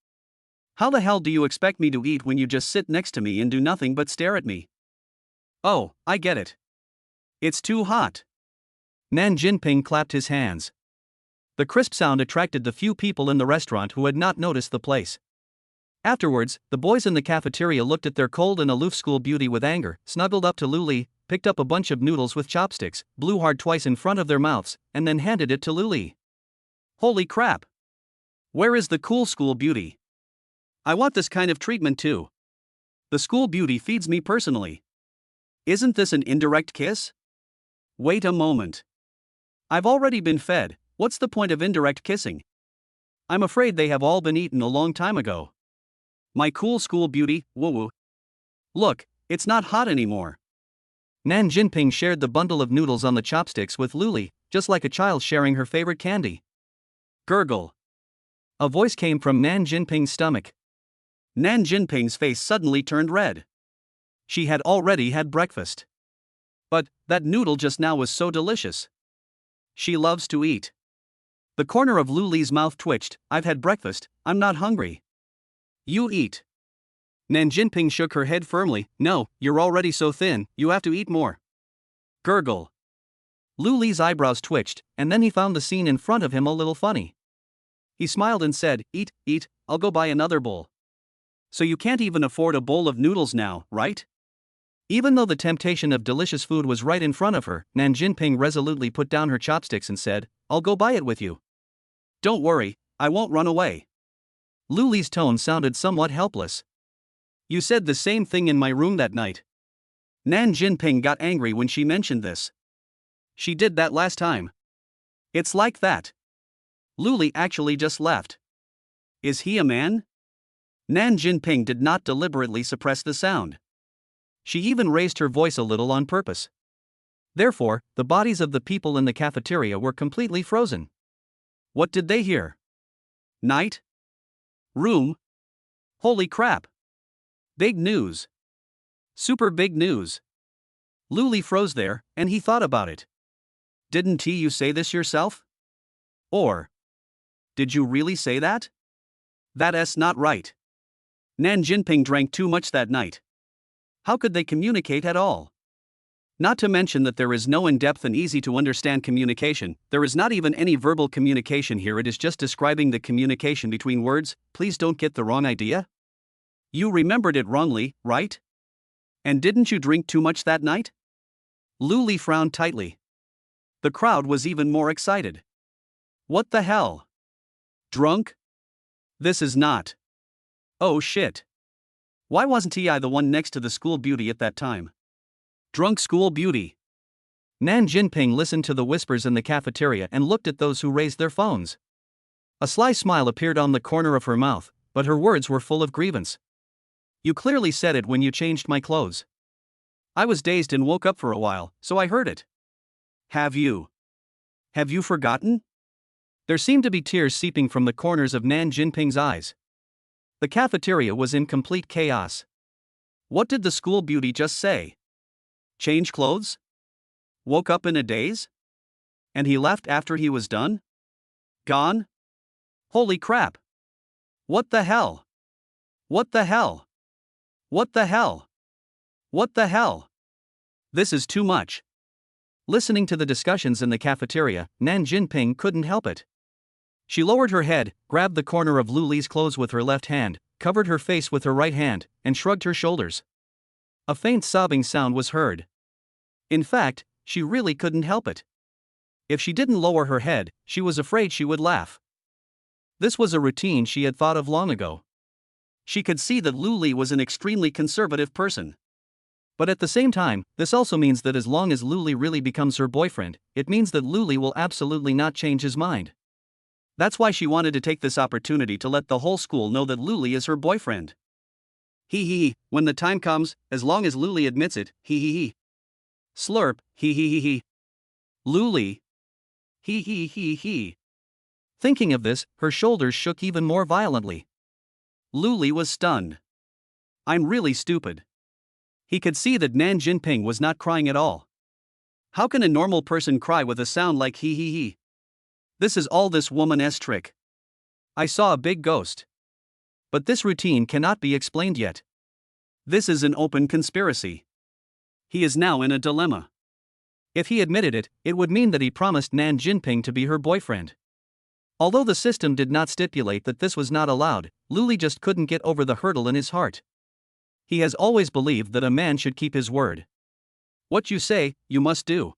How the hell do you expect me to eat when you just sit next to me and do nothing but stare at me? Oh, I get it. It's too hot. Nan Jinping clapped his hands. The crisp sound attracted the few people in the restaurant who had not noticed the place. Afterwards, the boys in the cafeteria looked at their cold and aloof school beauty with anger, snuggled up to Luli, picked up a bunch of noodles with chopsticks, blew hard twice in front of their mouths, and then handed it to Luli. Holy crap! Where is the cool school beauty? I want this kind of treatment too. The school beauty feeds me personally. Isn't this an indirect kiss? Wait a moment. I've already been fed, what's the point of indirect kissing? I'm afraid they have all been eaten a long time ago. My cool school beauty, woo-woo. Look, it's not hot anymore. Nan Jinping shared the bundle of noodles on the chopsticks with Luli, just like a child sharing her favorite candy. Gurgle. A voice came from Nan Jinping's stomach. Nan Jinping's face suddenly turned red. She had already had breakfast. But, that noodle just now was so delicious. She loves to eat. The corner of Luli's mouth twitched. I've had breakfast, I'm not hungry. You eat. Nan Jinping shook her head firmly. No, you're already so thin, you have to eat more. Gurgle. Luli's eyebrows twitched, and then he found the scene in front of him a little funny. He smiled and said, eat, I'll go buy another bowl. So you can't even afford a bowl of noodles now, right? Even though the temptation of delicious food was right in front of her, Nan Jinping resolutely put down her chopsticks and said, I'll go buy it with you. Don't worry, I won't run away. Luli's tone sounded somewhat helpless. You said the same thing in my room that night. Nan Jinping got angry when she mentioned this. She did that last time. It's like that. Luli actually just left. Is he a man? Nan Jinping did not deliberately suppress the sound. She even raised her voice a little on purpose. Therefore, the bodies of the people in the cafeteria were completely frozen. What did they hear? Night? Room? Holy crap! Big news. Super big news. Luli froze there, and he thought about it. Didn't you say this yourself? Or, did you really say that? That's not right. Nan Jinping drank too much that night. How could they communicate at all? Not to mention that there is no in-depth and easy-to-understand communication. There is not even any verbal communication here. It is just describing the communication between words. Please don't get the wrong idea. You remembered it wrongly, right? And didn't you drink too much that night? Luli frowned tightly. The crowd was even more excited. What the hell? Drunk? This is not. Oh shit. Why wasn't I the one next to the school beauty at that time? Drunk school beauty. Nan Jinping listened to the whispers in the cafeteria and looked at those who raised their phones. A sly smile appeared on the corner of her mouth, but her words were full of grievance. You clearly said it when you changed my clothes. I was dazed and woke up for a while, so I heard it. Have you? Have you forgotten? There seemed to be tears seeping from the corners of Nan Jinping's eyes. The cafeteria was in complete chaos. What did the school beauty just say? Change clothes? Woke up in a daze? And he left after he was done? Gone? Holy crap! What the hell? What the hell? What the hell? What the hell? This is too much. Listening to the discussions in the cafeteria, Nan Jinping couldn't help it. She lowered her head, grabbed the corner of Luli's clothes with her left hand, covered her face with her right hand, and shrugged her shoulders. A faint sobbing sound was heard. In fact, she really couldn't help it. If she didn't lower her head, she was afraid she would laugh. This was a routine she had thought of long ago. She could see that Luli was an extremely conservative person. But at the same time, this also means that as long as Luli really becomes her boyfriend, it means that Luli will absolutely not change his mind. That's why she wanted to take this opportunity to let the whole school know that Luli is her boyfriend. When the time comes, as long as Luli admits it, Slurp, Luli. Thinking of this, her shoulders shook even more violently. Luli was stunned. I'm really stupid. He could see that Nan Jinping was not crying at all. How can a normal person cry with a sound like This is all this woman's trick. I saw a big ghost. But this routine cannot be explained yet. This is an open conspiracy. He is now in a dilemma. If he admitted it, it would mean that he promised Nan Jinping to be her boyfriend. Although the system did not stipulate that this was not allowed, Luli just couldn't get over the hurdle in his heart. He has always believed that a man should keep his word. What you say, you must do.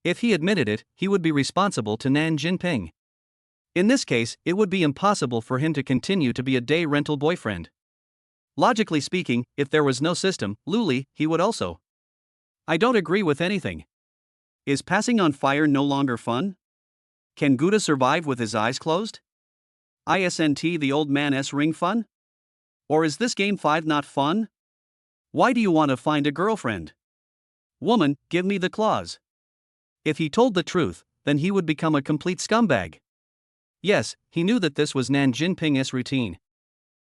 If he admitted it, he would be responsible to Nan Jinping. In this case, it would be impossible for him to continue to be a day rental boyfriend. Logically speaking, if there was no system, Luli, he would also. I don't agree with anything. Is passing on fire no longer fun? Can Gouda survive with his eyes closed? Isn't the old man's ring fun? Or is this game 5 not fun? Why do you want to find a girlfriend? Woman, give me the claws. If he told the truth, then he would become a complete scumbag. Yes, he knew that this was Nan Jinping's routine.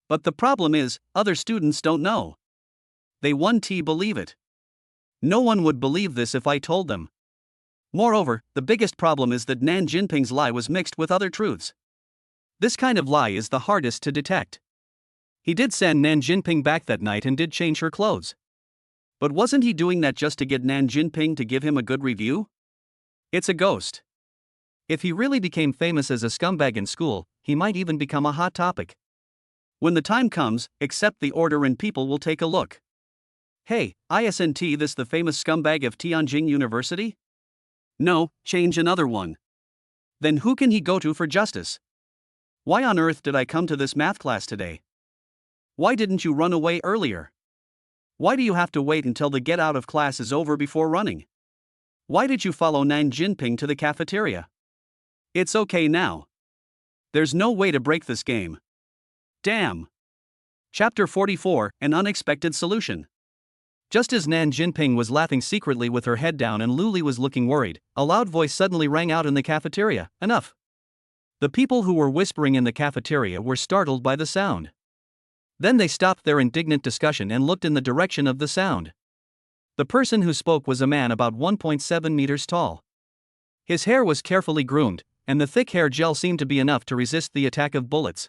But the problem is, other students don't know. They won't believe it. No one would believe this if I told them. Moreover, the biggest problem is that Nan Jinping's lie was mixed with other truths. This kind of lie is the hardest to detect. He did send Nan Jinping back that night and did change her clothes. But wasn't he doing that just to get Nan Jinping to give him a good review? It's a ghost. If he really became famous as a scumbag in school, he might even become a hot topic. When the time comes, accept the order and people will take a look. Hey, isn't this the famous scumbag of Tianjin University? No, change another one. Then who can he go to for justice? Why on earth did I come to this math class today? Why didn't you run away earlier? Why do you have to wait until the get out of class is over before running? Why did you follow Nan Jinping to the cafeteria? It's okay now. There's no way to break this game. Damn. Chapter 44, An Unexpected Solution. Just as Nan Jinping was laughing secretly with her head down and Luli was looking worried, a loud voice suddenly rang out in the cafeteria, "Enough!" The people who were whispering in the cafeteria were startled by the sound. Then they stopped their indignant discussion and looked in the direction of the sound. The person who spoke was a man about 1.7 meters tall. His hair was carefully groomed, and the thick hair gel seemed to be enough to resist the attack of bullets.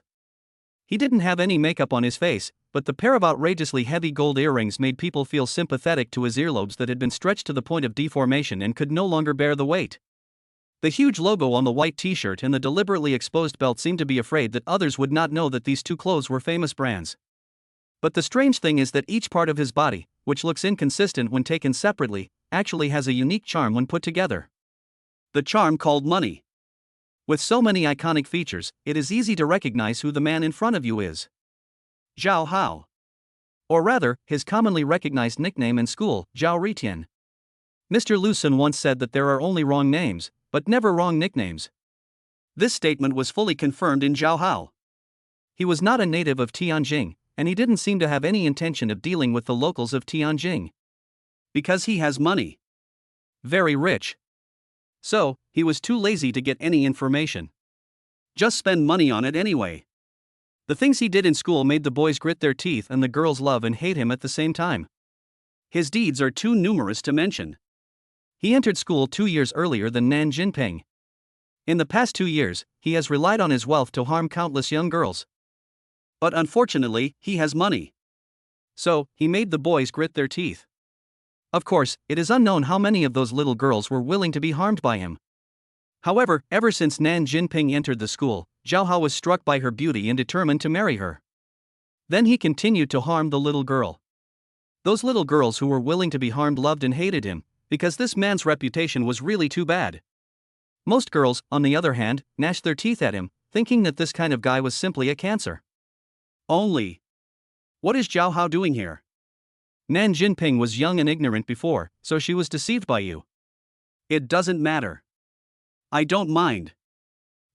He didn't have any makeup on his face, but the pair of outrageously heavy gold earrings made people feel sympathetic to his earlobes that had been stretched to the point of deformation and could no longer bear the weight. The huge logo on the white t-shirt and the deliberately exposed belt seemed to be afraid that others would not know that these two clothes were famous brands. But the strange thing is that each part of his body, which looks inconsistent when taken separately, actually has a unique charm when put together. The charm called money. With so many iconic features, it is easy to recognize who the man in front of you is. Zhao Hao. Or rather, his commonly recognized nickname in school, Zhao Ritian. Mr. Lucen once said that there are only wrong names, but never wrong nicknames. This statement was fully confirmed in Zhao Hao. He was not a native of Tianjin, and he didn't seem to have any intention of dealing with the locals of Tianjin. Because he has money. Very rich. So, he was too lazy to get any information. Just spend money on it anyway. The things he did in school made the boys grit their teeth and the girls love and hate him at the same time. His deeds are too numerous to mention. He entered school 2 years earlier than Nan Jinping. In the past 2 years, he has relied on his wealth to harm countless young girls. But unfortunately, he has money. So, he made the boys grit their teeth. Of course, it is unknown how many of those little girls were willing to be harmed by him. However, ever since Nan Jinping entered the school, Zhao Hao was struck by her beauty and determined to marry her. Then he continued to harm the little girl. Those little girls who were willing to be harmed loved and hated him, because this man's reputation was really too bad. Most girls, on the other hand, gnashed their teeth at him, thinking that this kind of guy was simply a cancer. Only. What is Zhao Hao doing here? Nan Jinping was young and ignorant before, so she was deceived by you. It doesn't matter. I don't mind.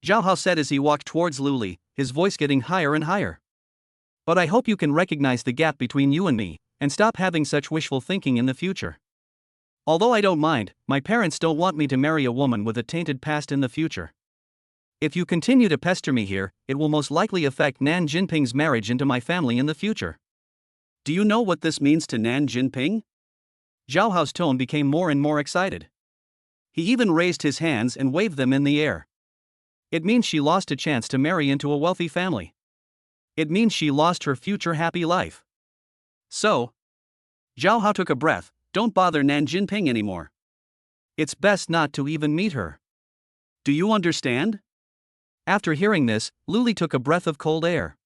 Zhao Hao said as he walked towards Luli, his voice getting higher and higher. But I hope you can recognize the gap between you and me, and stop having such wishful thinking in the future. Although I don't mind, my parents don't want me to marry a woman with a tainted past in the future. If you continue to pester me here, it will most likely affect Nan Jinping's marriage into my family in the future. Do you know what this means to Nan Jinping? Zhao Hao's tone became more and more excited. He even raised his hands and waved them in the air. It means she lost a chance to marry into a wealthy family. It means she lost her future happy life. So, Zhao Hao took a breath. Don't bother Nan Jinping anymore. It's best not to even meet her. Do you understand? After hearing this, Luli took a breath of cold air.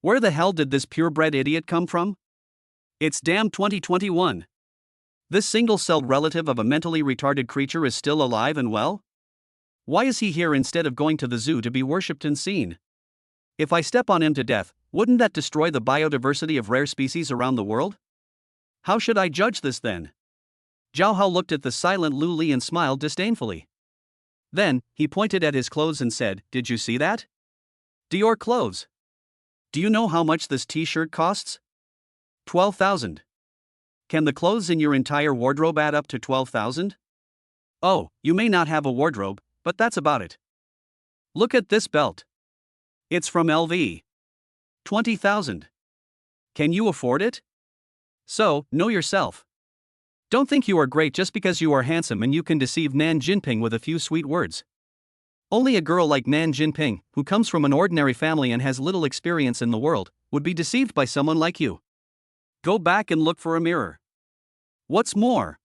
Where the hell did this purebred idiot come from? It's damn 2021. This single-celled relative of a mentally retarded creature is still alive and well? Why is he here instead of going to the zoo to be worshipped and seen? If I step on him to death, wouldn't that destroy the biodiversity of rare species around the world? How should I judge this then? Zhao Hao looked at the silent Luli and smiled disdainfully. Then, he pointed at his clothes and said, "Did you see that? Dior clothes. Do you know how much this t-shirt costs? 12,000. Can the clothes in your entire wardrobe add up to 12,000? Oh, you may not have a wardrobe, but that's about it. Look at this belt. It's from LV. 20,000. Can you afford it? So, know yourself. Don't think you are great just because you are handsome and you can deceive Nan Jinping with a few sweet words. Only a girl like Nan Jinping, who comes from an ordinary family and has little experience in the world, would be deceived by someone like you. Go back and look for a mirror. What's more?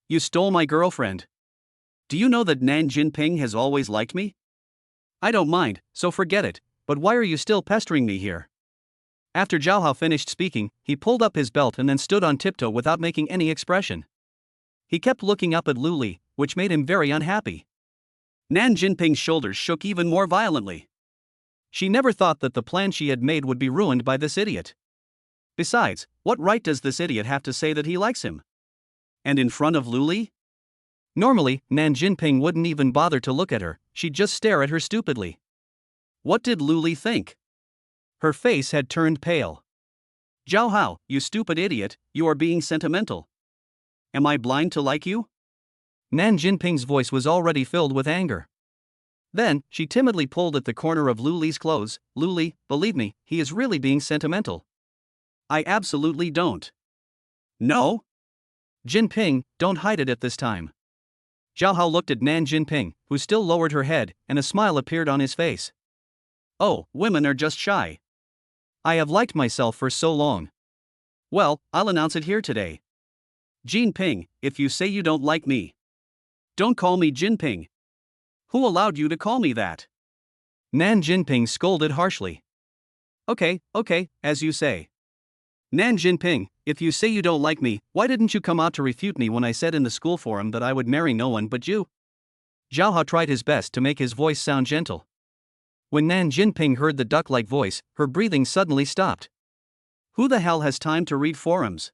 You stole my girlfriend. Do you know that Nan Jinping has always liked me? I don't mind, so forget it, but why are you still pestering me here? After Zhao Hao finished speaking, he pulled up his belt and then stood on tiptoe without making any expression. He kept looking up at Luli, which made him very unhappy. Nan Jinping's shoulders shook even more violently. She never thought that the plan she had made would be ruined by this idiot. Besides, what right does this idiot have to say that he likes him? And in front of Luli? Normally, Nan Jinping wouldn't even bother to look at her, she'd just stare at her stupidly. What did Luli think? Her face had turned pale. Zhao Hao, you stupid idiot, you are being sentimental. Am I blind to like you? Nan Jinping's voice was already filled with anger. Then, she timidly pulled at the corner of Luli's clothes. Luli, believe me, he is really being sentimental. I absolutely don't. No? Jinping, don't hide it at this time. Zhao Hao looked at Nan Jinping, who still lowered her head, and a smile appeared on his face. Oh, women are just shy. I have liked myself for so long. Well, I'll announce it here today. Jinping, if you say you don't like me, don't call me Jinping. Who allowed you to call me that? Nan Jinping scolded harshly. Okay, as you say. Nan Jinping, if you say you don't like me, why didn't you come out to refute me when I said in the school forum that I would marry no one but you? Zhao Hao tried his best to make his voice sound gentle. When Nan Jinping heard the duck-like voice, her breathing suddenly stopped. Who the hell has time to read forums?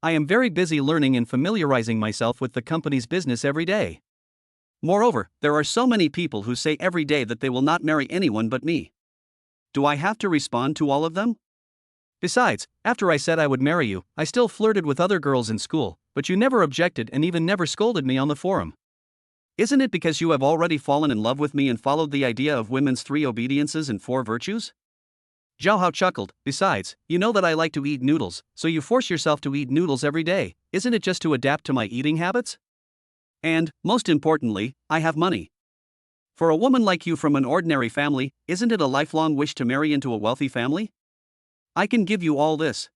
I am very busy learning and familiarizing myself with the company's business every day. Moreover, there are so many people who say every day that they will not marry anyone but me. Do I have to respond to all of them? Besides, after I said I would marry you, I still flirted with other girls in school, but you never objected and even never scolded me on the forum. Isn't it because you have already fallen in love with me and followed the idea of women's 3 obediences and 4 virtues? Zhao Hao chuckled. Besides, you know that I like to eat noodles, so you force yourself to eat noodles every day. Isn't it just to adapt to my eating habits? And, most importantly, I have money. For a woman like you from an ordinary family, isn't it a lifelong wish to marry into a wealthy family? I can give you all this.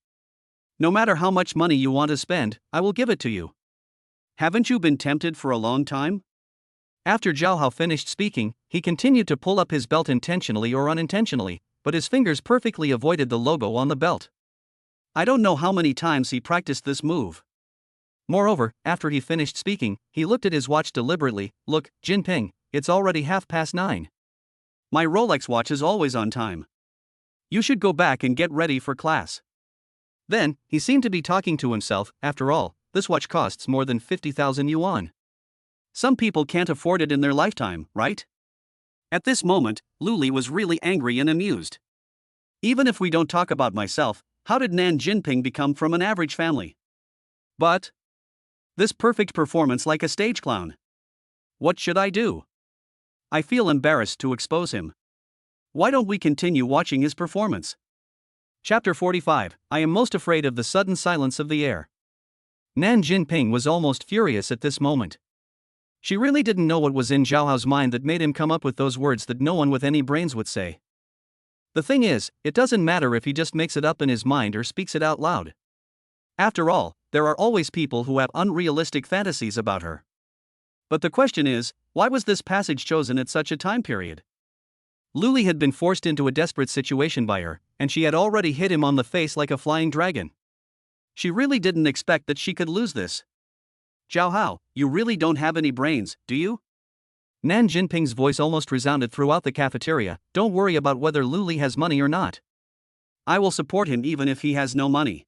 No matter how much money you want to spend, I will give it to you. Haven't you been tempted for a long time? After Zhao Hao finished speaking, he continued to pull up his belt intentionally or unintentionally, but his fingers perfectly avoided the logo on the belt. I don't know how many times he practiced this move. Moreover, after he finished speaking, he looked at his watch deliberately. Look, Jinping, it's already 9:30. My Rolex watch is always on time. You should go back and get ready for class. Then, he seemed to be talking to himself. After all, this watch costs more than 50,000 yuan. Some people can't afford it in their lifetime, right? At this moment, Luli was really angry and amused. Even if we don't talk about myself, how did Nan Jinping become from an average family? But this perfect performance like a stage clown. What should I do? I feel embarrassed to expose him. Why don't we continue watching his performance? Chapter 45, I am most afraid of the sudden silence of the air. Nan Jinping was almost furious at this moment. She really didn't know what was in Zhao Hao's mind that made him come up with those words that no one with any brains would say. The thing is, it doesn't matter if he just makes it up in his mind or speaks it out loud. After all, there are always people who have unrealistic fantasies about her. But the question is, why was this passage chosen at such a time period? Luli had been forced into a desperate situation by her, and she had already hit him on the face like a flying dragon. She really didn't expect that she could lose this. Zhao Hao, you really don't have any brains, do you? Nan Jinping's voice almost resounded throughout the cafeteria. Don't worry about whether Luli has money or not. I will support him even if he has no money.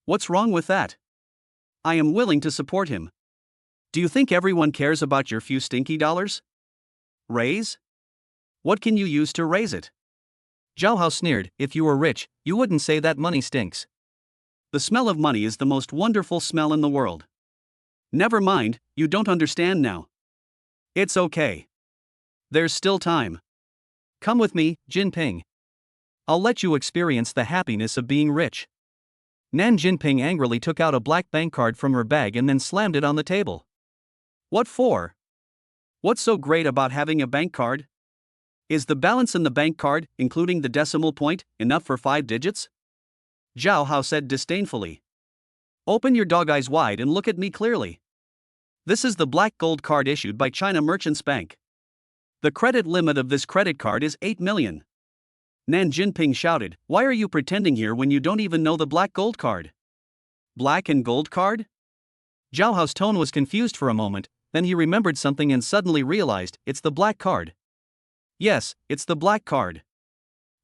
What's wrong with that? I am willing to support him. Do you think everyone cares about your few stinky dollars? Raise? What can you use to raise it? Zhao Hao sneered. If you were rich, you wouldn't say that money stinks. The smell of money is the most wonderful smell in the world. Never mind, you don't understand now. It's okay. There's still time. Come with me, Jinping. I'll let you experience the happiness of being rich. Nan Jinping angrily took out a black bank card from her bag and then slammed it on the table. What for? What's so great about having a bank card? Is the balance in the bank card, including the decimal point, enough for 5 digits? Zhao Hao said disdainfully. Open your dog eyes wide and look at me clearly. This is the black gold card issued by China Merchants Bank. The credit limit of this credit card is 8 million. Nan Jinping shouted, why are you pretending here when you don't even know the black gold card? Black and gold card? Zhao Hao's tone was confused for a moment, then he remembered something and suddenly realized, it's the black card. Yes, it's the black card.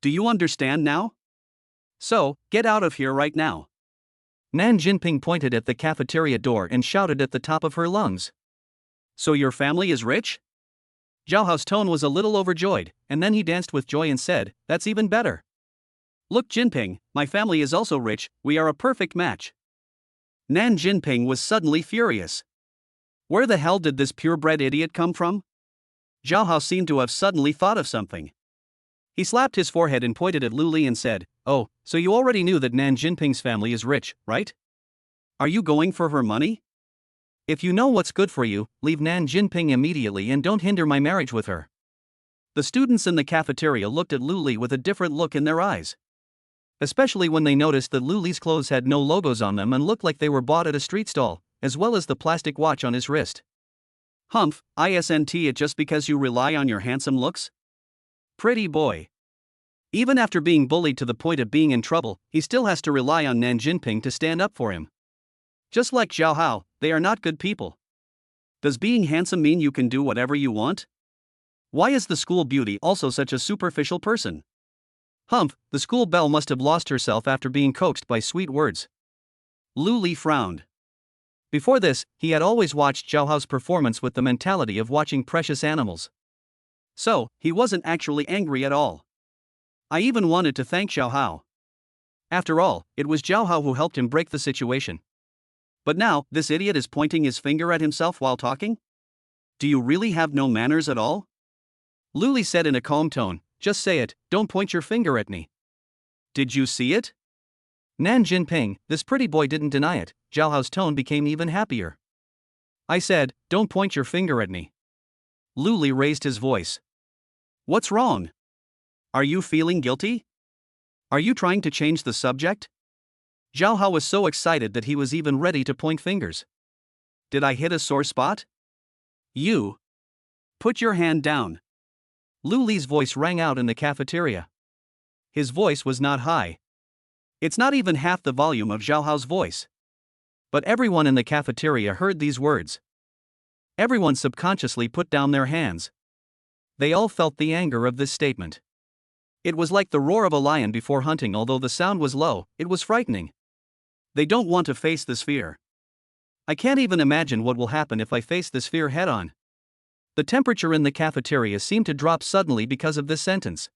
Do you understand now? So, get out of here right now. Nan Jinping pointed at the cafeteria door and shouted at the top of her lungs. So your family is rich? Zhao Hao's tone was a little overjoyed, and then he danced with joy and said, "That's even better. Look, Jinping, my family is also rich, we are a perfect match." Nan Jinping was suddenly furious. Where the hell did this purebred idiot come from? Zhao Hao seemed to have suddenly thought of something. He slapped his forehead and pointed at Lu Li and said, "Oh, so you already knew that Nan Jinping's family is rich, right? Are you going for her money? If you know what's good for you, leave Nan Jinping immediately and don't hinder my marriage with her." The students in the cafeteria looked at Lu Li with a different look in their eyes. Especially when they noticed that Lu Li's clothes had no logos on them and looked like they were bought at a street stall, as well as the plastic watch on his wrist. Humph, isn't it just because you rely on your handsome looks? Pretty boy. Even after being bullied to the point of being in trouble, he still has to rely on Nan Jinping to stand up for him. Just like Zhao Hao, they are not good people. Does being handsome mean you can do whatever you want? Why is the school beauty also such a superficial person? Humph, the school belle must have lost herself after being coaxed by sweet words. Lu Li frowned. Before this, he had always watched Zhao Hao's performance with the mentality of watching precious animals. So, he wasn't actually angry at all. I even wanted to thank Zhao Hao. After all, it was Zhao Hao who helped him break the situation. But now, this idiot is pointing his finger at himself while talking? Do you really have no manners at all? Lu Li said in a calm tone, "Just say it, don't point your finger at me." Did you see it? Nan Jinping, this pretty boy didn't deny it. Zhao Hao's tone became even happier. I said, "Don't point your finger at me." Lu Li raised his voice. What's wrong? Are you feeling guilty? Are you trying to change the subject? Zhao Hao was so excited that he was even ready to point fingers. Did I hit a sore spot? You. Put your hand down. Lu Li's voice rang out in the cafeteria. His voice was not high. It's not even half the volume of Zhao Hao's voice. But everyone in the cafeteria heard these words. Everyone subconsciously put down their hands. They all felt the anger of this statement. It was like the roar of a lion before hunting. Although the sound was low, it was frightening. They don't want to face this fear. I can't even imagine what will happen if I face this fear head on. The temperature in the cafeteria seemed to drop suddenly because of this sentence.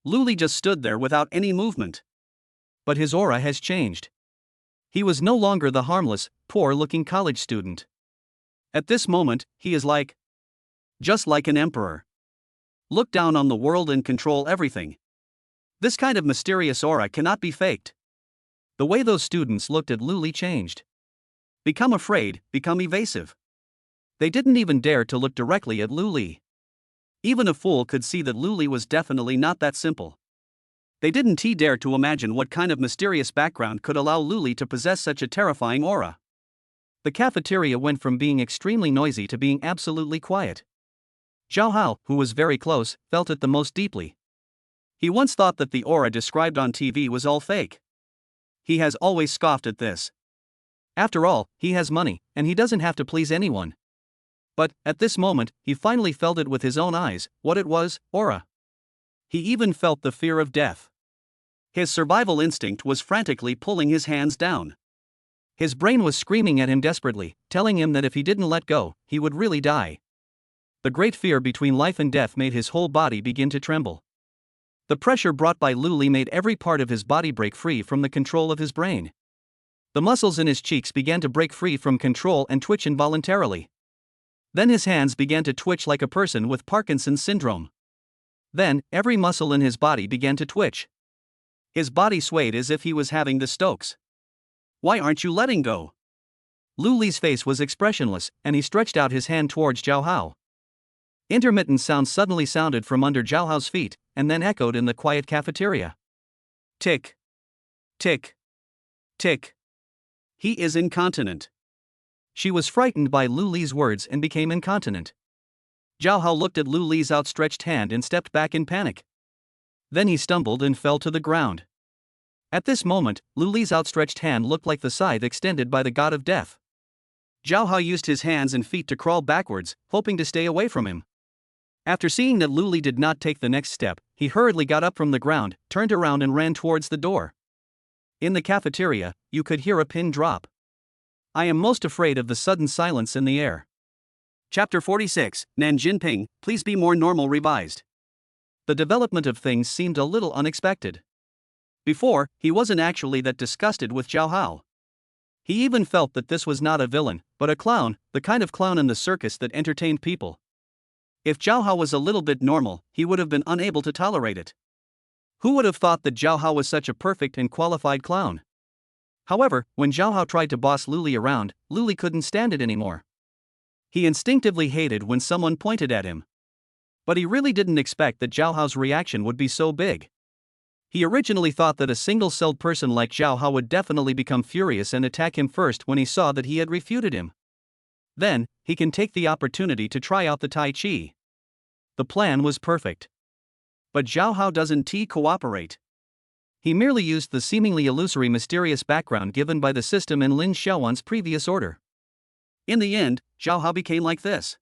Lu Li just stood there without any movement. But his aura has changed. He was no longer the harmless, poor-looking college student. At this moment, he is just like an emperor. Look down on the world and control everything. This kind of mysterious aura cannot be faked. The way those students looked at Lu Li changed. Become afraid, become evasive. They didn't even dare to look directly at Lu Li. Even a fool could see that Lu Li was definitely not that simple. They didn't dare to imagine what kind of mysterious background could allow Lu Li to possess such a terrifying aura. The cafeteria went from being extremely noisy to being absolutely quiet. Zhao Hao, who was very close, felt it the most deeply. He once thought that the aura described on TV was all fake. He has always scoffed at this. After all, he has money, and he doesn't have to please anyone. But, at this moment, he finally felt it with his own eyes, what it was, aura. He even felt the fear of death. His survival instinct was frantically pulling his hands down. His brain was screaming at him desperately, telling him that if he didn't let go, he would really die. The great fear between life and death made his whole body begin to tremble. The pressure brought by Lu Li made every part of his body break free from the control of his brain. The muscles in his cheeks began to break free from control and twitch involuntarily. Then his hands began to twitch like a person with Parkinson's syndrome. Then, every muscle in his body began to twitch. His body swayed as if he was having the Stokes. Why aren't you letting go? Lu Li's face was expressionless, and he stretched out his hand towards Zhao Hao. Intermittent sounds suddenly sounded from under Zhao Hao's feet, and then echoed in the quiet cafeteria. Tick. Tick. Tick. He is incontinent. She was frightened by Lu Li's words and became incontinent. Zhao Hao looked at Lu Li's outstretched hand and stepped back in panic. Then he stumbled and fell to the ground. At this moment, Lu Li's outstretched hand looked like the scythe extended by the god of death. Zhao Hao used his hands and feet to crawl backwards, hoping to stay away from him. After seeing that Lu Li did not take the next step, he hurriedly got up from the ground, turned around and ran towards the door. In the cafeteria, you could hear a pin drop. I am most afraid of the sudden silence in the air. Chapter 46, Nan Jinping, Please Be More Normal revised. The development of things seemed a little unexpected. Before, he wasn't actually that disgusted with Zhao Hao. He even felt that this was not a villain, but a clown, the kind of clown in the circus that entertained people. If Zhao Hao was a little bit normal, he would have been unable to tolerate it. Who would have thought that Zhao Hao was such a perfect and qualified clown? However, when Zhao Hao tried to boss Luli around, Luli couldn't stand it anymore. He instinctively hated when someone pointed at him. But he really didn't expect that Zhao Hao's reaction would be so big. He originally thought that a single-celled person like Zhao Hao would definitely become furious and attack him first when he saw that he had refuted him. Then, he can take the opportunity to try out the Tai Chi. The plan was perfect. But Zhao Hao doesn't cooperate. He merely used the seemingly illusory mysterious background given by the system in Lin Xiaowan's previous order. In the end, Zhao Hao became like this.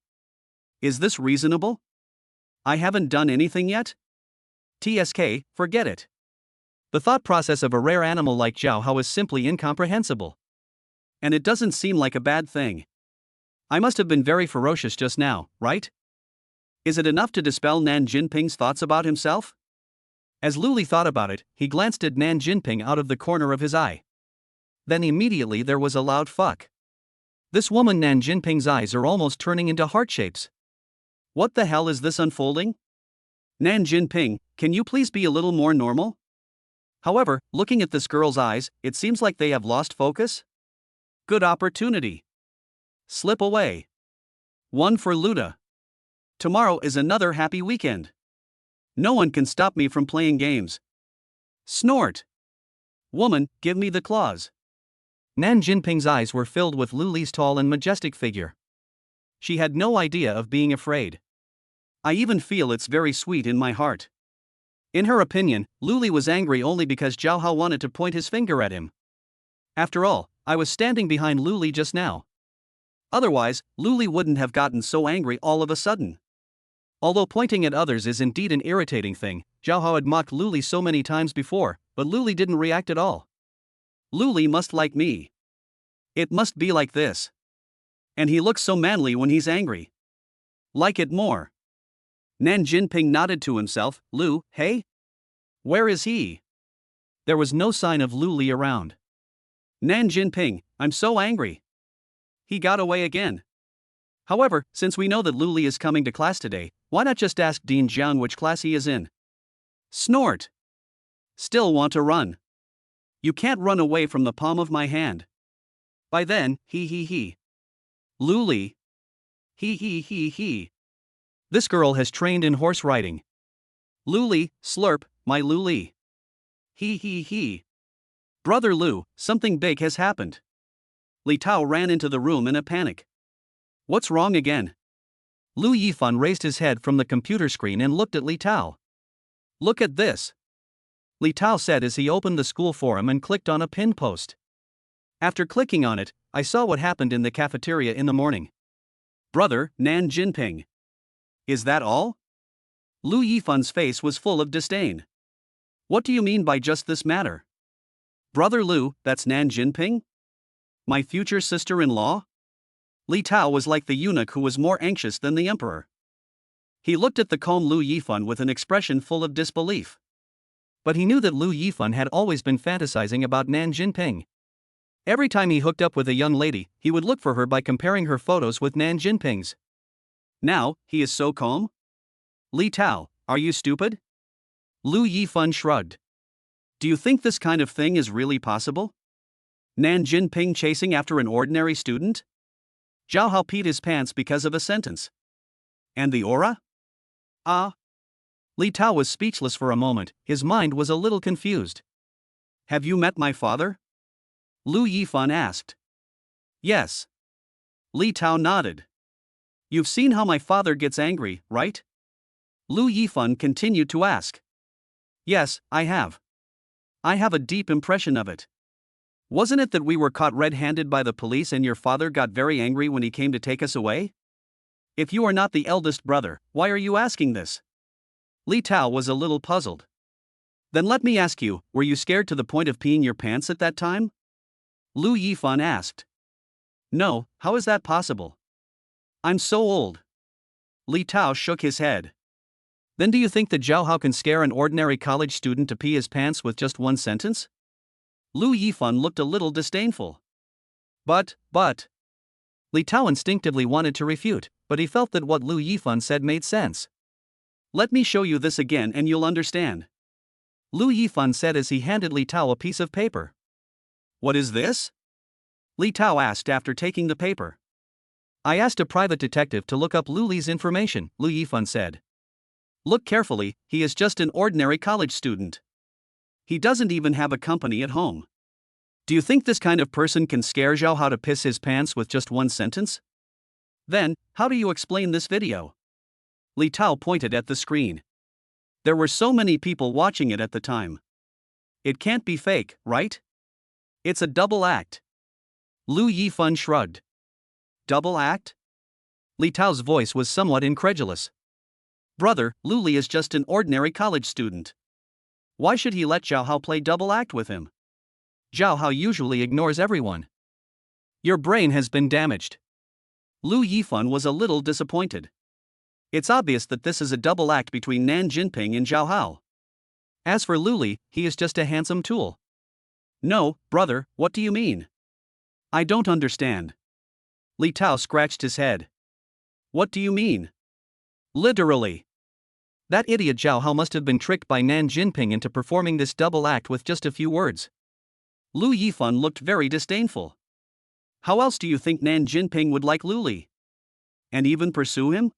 Is this reasonable? I haven't done anything yet? TSK, forget it. The thought process of a rare animal like Zhao Hao is simply incomprehensible. And it doesn't seem like a bad thing. I must have been very ferocious just now, right? Is it enough to dispel Nan Jinping's thoughts about himself? As Luli thought about it, he glanced at Nan Jinping out of the corner of his eye. Then immediately there was a loud fuck. This woman Nan Jinping's eyes are almost turning into heart shapes. What the hell is this unfolding? Nan Jinping, can you please be a little more normal? However, looking at this girl's eyes, it seems like they have lost focus. Good opportunity. Slip away. One for Luda. Tomorrow is another happy weekend. No one can stop me from playing games. Snort. Woman, give me the claws. Nan Jinping's eyes were filled with Luli's tall and majestic figure. She had no idea of being afraid. I even feel it's very sweet in my heart. In her opinion, Luli was angry only because Zhao Hao wanted to point his finger at him. After all, I was standing behind Luli just now. Otherwise, Luli wouldn't have gotten so angry all of a sudden. Although pointing at others is indeed an irritating thing, Zhao Hao had mocked Luli so many times before, but Luli didn't react at all. Luli must like me. It must be like this. And he looks so manly when he's angry. Like it more. Nan Jinping nodded to himself. Lu, hey? Where is he? There was no sign of Luli around. Nan Jinping, I'm so angry. He got away again. However, since we know that Luli is coming to class today, why not just ask Dean Jiang which class he is in? Snort. Still want to run. You can't run away from the palm of my hand. By then, he. Luli. He. This girl has trained in horse riding. Luli, slurp, my Luli. He. Brother Lu, something big has happened. Li Tao ran into the room in a panic. What's wrong again? Lu Yifan raised his head from the computer screen and looked at Li Tao. Look at this. Li Tao said as he opened the school forum and clicked on a pin post. After clicking on it, I saw what happened in the cafeteria in the morning. Brother, Nan Jinping. Is that all? Lu Yifan's face was full of disdain. What do you mean by just this matter? Brother Lu, that's Nan Jinping? My future sister-in-law? Li Tao was like the eunuch who was more anxious than the emperor. He looked at the calm Lu Yifan with an expression full of disbelief. But he knew that Lu Yifan had always been fantasizing about Nan Jinping. Every time he hooked up with a young lady, he would look for her by comparing her photos with Nan Jinping's. Now, he is so calm? Li Tao, are you stupid? Lu Yifan shrugged. Do you think this kind of thing is really possible? Nan Jinping chasing after an ordinary student? Zhao Hao peed his pants because of a sentence. And the aura? Li Tao was speechless for a moment, his mind was a little confused. Have you met my father? Lu Yifan asked. Yes. Li Tao nodded. You've seen how my father gets angry, right? Lu Yifan continued to ask. Yes, I have. I have a deep impression of it. Wasn't it that we were caught red-handed by the police and your father got very angry when he came to take us away? If you are not the eldest brother, why are you asking this? Li Tao was a little puzzled. Then let me ask you, were you scared to the point of peeing your pants at that time? Lu Yifan asked. No, how is that possible? I'm so old. Li Tao shook his head. Then do you think that Zhao Hao can scare an ordinary college student to pee his pants with just one sentence? Lu Yifan looked a little disdainful. But. Li Tao instinctively wanted to refute, but he felt that what Lu Yifan said made sense. Let me show you this again and you'll understand. Lu Yifan said as he handed Li Tao a piece of paper. What is this? Li Tao asked after taking the paper. I asked a private detective to look up Lu Li's information, Lu Yifan said. Look carefully, he is just an ordinary college student. He doesn't even have a company at home. Do you think this kind of person can scare Zhao Hao to piss his pants with just one sentence? Then, how do you explain this video? Li Tao pointed at the screen. There were so many people watching it at the time. It can't be fake, right? It's a double act. Lu Yifan shrugged. Double act? Li Tao's voice was somewhat incredulous. Brother, Lu Li is just an ordinary college student. Why should he let Zhao Hao play double act with him? Zhao Hao usually ignores everyone. Your brain has been damaged. Lu Yifan was a little disappointed. It's obvious that this is a double act between Nan Jinping and Zhao Hao. As for Lu Li, he is just a handsome tool. No, brother, what do you mean? I don't understand. Li Tao scratched his head. What do you mean? Literally. That idiot Zhao Hao must have been tricked by Nan Jinping into performing this double act with just a few words. Lu Yifan looked very disdainful. How else do you think Nan Jinping would like Lu Li? And even pursue him?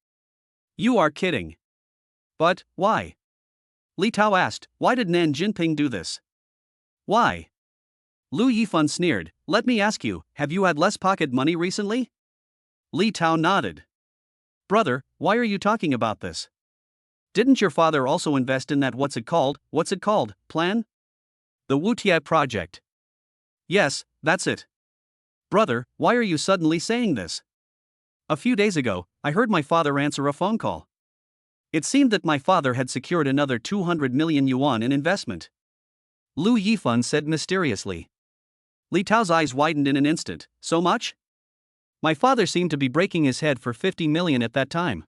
You are kidding. But, why? Li Tao asked, why did Nan Jinping do this? Why? Lu Yifan sneered, let me ask you, have you had less pocket money recently? Li Tao nodded. Brother, why are you talking about this? Didn't your father also invest in that what's it called, plan? The Wutie project. Yes, that's it. Brother, why are you suddenly saying this? A few days ago, I heard my father answer a phone call. It seemed that my father had secured another 200 million yuan in investment. Lu Yifan said mysteriously. Li Tao's eyes widened in an instant. So much? My father seemed to be breaking his head for 50 million at that time.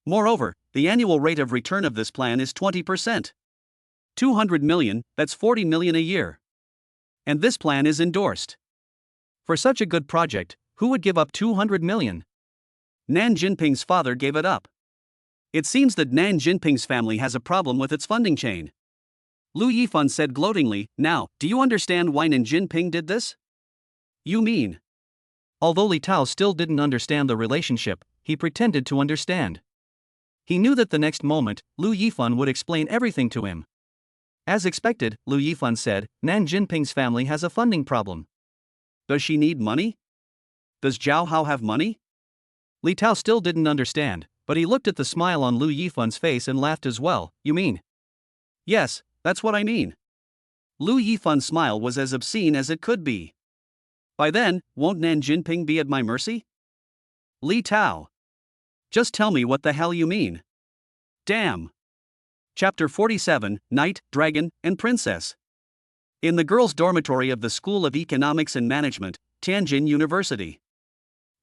Moreover, the annual rate of return of this plan is 20%. 200 million, that's 40 million a year. And this plan is endorsed. For such a good project, who would give up 200 million? Nan Jinping's father gave it up. It seems that Nan Jinping's family has a problem with its funding chain. Lu Yifan said gloatingly, now, do you understand why Nan Jinping did this? You mean? Although Li Tao still didn't understand the relationship, he pretended to understand. He knew that the next moment, Lu Yifan would explain everything to him. As expected, Lu Yifan said, Nan Jinping's family has a funding problem. Does she need money? Does Zhao Hao have money? Li Tao still didn't understand, but he looked at the smile on Lu Yifan's face and laughed as well. You mean? Yes, that's what I mean. Lu Yifan's smile was as obscene as it could be. By then, won't Nan Jinping be at my mercy? Li Tao. Just tell me what the hell you mean. Damn. Chapter 47, Knight, Dragon, and Princess. In the girls' dormitory of the School of Economics and Management, Tianjin University.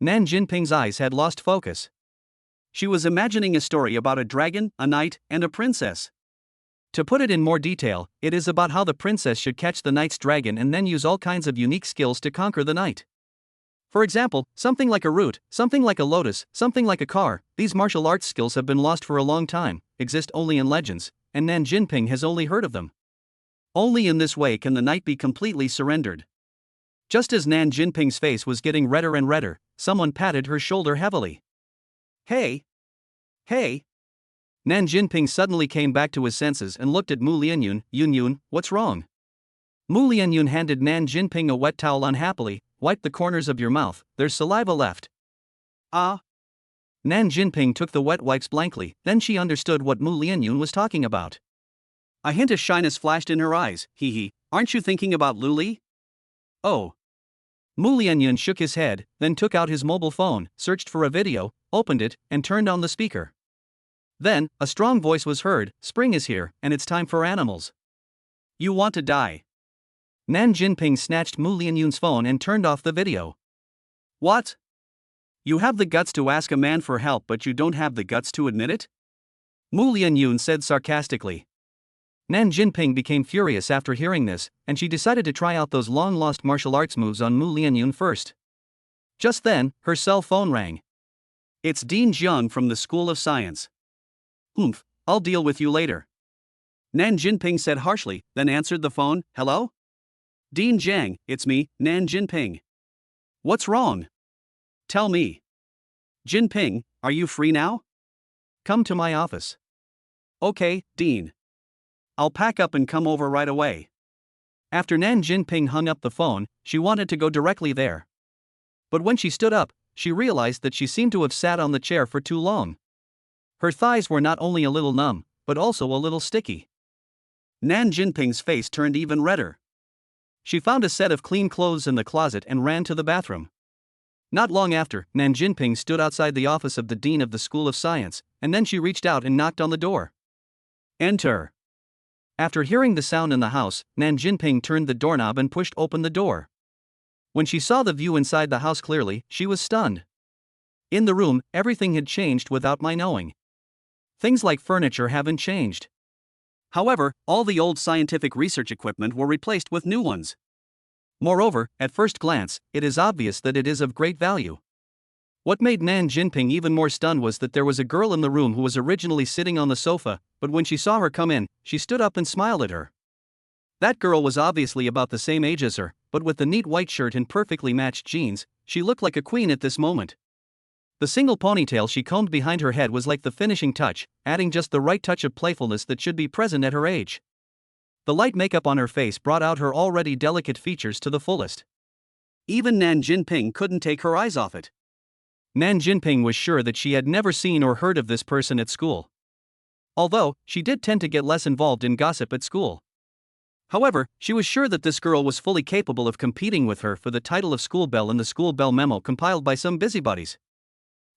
Nan Jinping's eyes had lost focus. She was imagining a story about a dragon, a knight, and a princess. To put it in more detail, it is about how the princess should catch the knight's dragon and then use all kinds of unique skills to conquer the knight. For example, something like a root, something like a lotus, something like a car. These martial arts skills have been lost for a long time, exist only in legends, and Nan Jinping has only heard of them. Only in this way can the knight be completely surrendered. Just as Nan Jinping's face was getting redder and redder, someone patted her shoulder heavily. Hey! Hey! Nan Jinping suddenly came back to his senses and looked at Mu Lianyun. Yun, what's wrong? Mu Lianyun handed Nan Jinping a wet towel unhappily. Wipe the corners of your mouth, there's saliva left. Ah. Nan Jinping took the wet wipes blankly, then she understood what Mu Lianyun was talking about. A hint of shyness flashed in her eyes. Aren't you thinking about Lu Li? Oh. Mu Lianyun shook his head, then took out his mobile phone, searched for a video, opened it, and turned on the speaker. Then, a strong voice was heard, spring is here, and it's time for animals. You want to die. Nan Jinping snatched Mu Lianyun's phone and turned off the video. What? You have the guts to ask a man for help, but you don't have the guts to admit it? Mu Lianyun said sarcastically. Nan Jinping became furious after hearing this, and she decided to try out those long-lost martial arts moves on Mu Lianyun first. Just then, her cell phone rang. It's Dean Jiang from the School of Science. I'll deal with you later. Nan Jinping said harshly, then answered the phone. Hello? Dean Jiang, it's me, Nan Jinping. What's wrong? Tell me. Jinping, are you free now? Come to my office. Okay, Dean. I'll pack up and come over right away. After Nan Jinping hung up the phone, she wanted to go directly there. But when she stood up, she realized that she seemed to have sat on the chair for too long. Her thighs were not only a little numb, but also a little sticky. Nan Jinping's face turned even redder. She found a set of clean clothes in the closet and ran to the bathroom. Not long after, Nan Jinping stood outside the office of the Dean of the School of Science, and then she reached out and knocked on the door. Enter. After hearing the sound in the house, Nan Jinping turned the doorknob and pushed open the door. When she saw the view inside the house clearly, she was stunned. In the room, everything had changed without my knowing. Things like furniture haven't changed. However, all the old scientific research equipment were replaced with new ones. Moreover, at first glance, it is obvious that it is of great value. What made Nan Jinping even more stunned was that there was a girl in the room who was originally sitting on the sofa, but when she saw her come in, she stood up and smiled at her. That girl was obviously about the same age as her, but with the neat white shirt and perfectly matched jeans, she looked like a queen at this moment. The single ponytail she combed behind her head was like the finishing touch, adding just the right touch of playfulness that should be present at her age. The light makeup on her face brought out her already delicate features to the fullest. Even Nan Jinping couldn't take her eyes off it. Nan Jinping was sure that she had never seen or heard of this person at school. Although, she did tend to get less involved in gossip at school. However, she was sure that this girl was fully capable of competing with her for the title of school belle in the school belle memo compiled by some busybodies.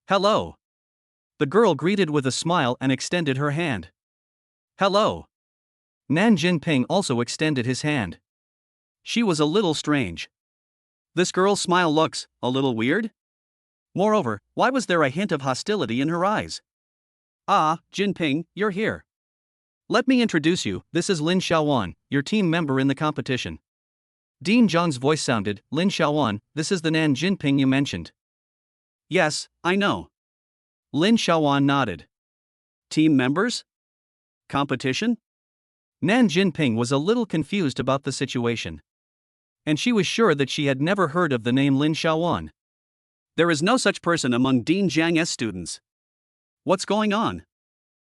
Hello. The girl greeted with a smile and extended her hand. Hello. Nan Jinping also extended his hand. She was a little strange. This girl's smile looks a little weird. Moreover, why was there a hint of hostility in her eyes? Ah, Jinping, you're here. Let me introduce you, this is Lin Xiaowan, your team member in the competition. Dean Jiang's voice sounded, Lin Xiaowan, this is the Nan Jinping you mentioned. Yes, I know. Lin Xiaowan nodded. Team members? Competition? Nan Jinping was a little confused about the situation. And she was sure that she had never heard of the name Lin Xiaowan. There is no such person among Dean Jiang's students. What's going on?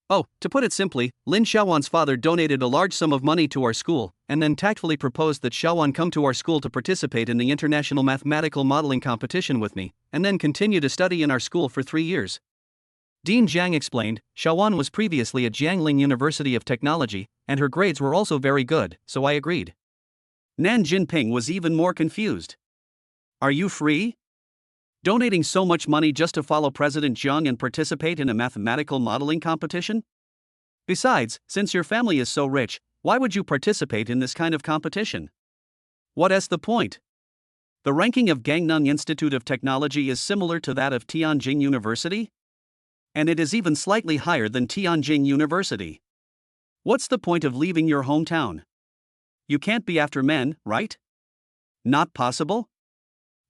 Oh, to put it simply, Lin Xiaowan's father donated a large sum of money to our school, and then tactfully proposed that Xiaowan come to our school to participate in the International Mathematical Modeling Competition with me, and then continue to study in our school for 3 years. Dean Jiang explained, Xiaowan was previously at Jiangling University of Technology, and her grades were also very good, so I agreed. Nan Jinping was even more confused. Are you free? Donating so much money just to follow President Jiang and participate in a mathematical modeling competition? Besides, since your family is so rich, why would you participate in this kind of competition? What is the point? The ranking of Gangnam Institute of Technology is similar to that of Tianjin University? And it is even slightly higher than Tianjin University. What's the point of leaving your hometown? You can't be after men, right? Not possible?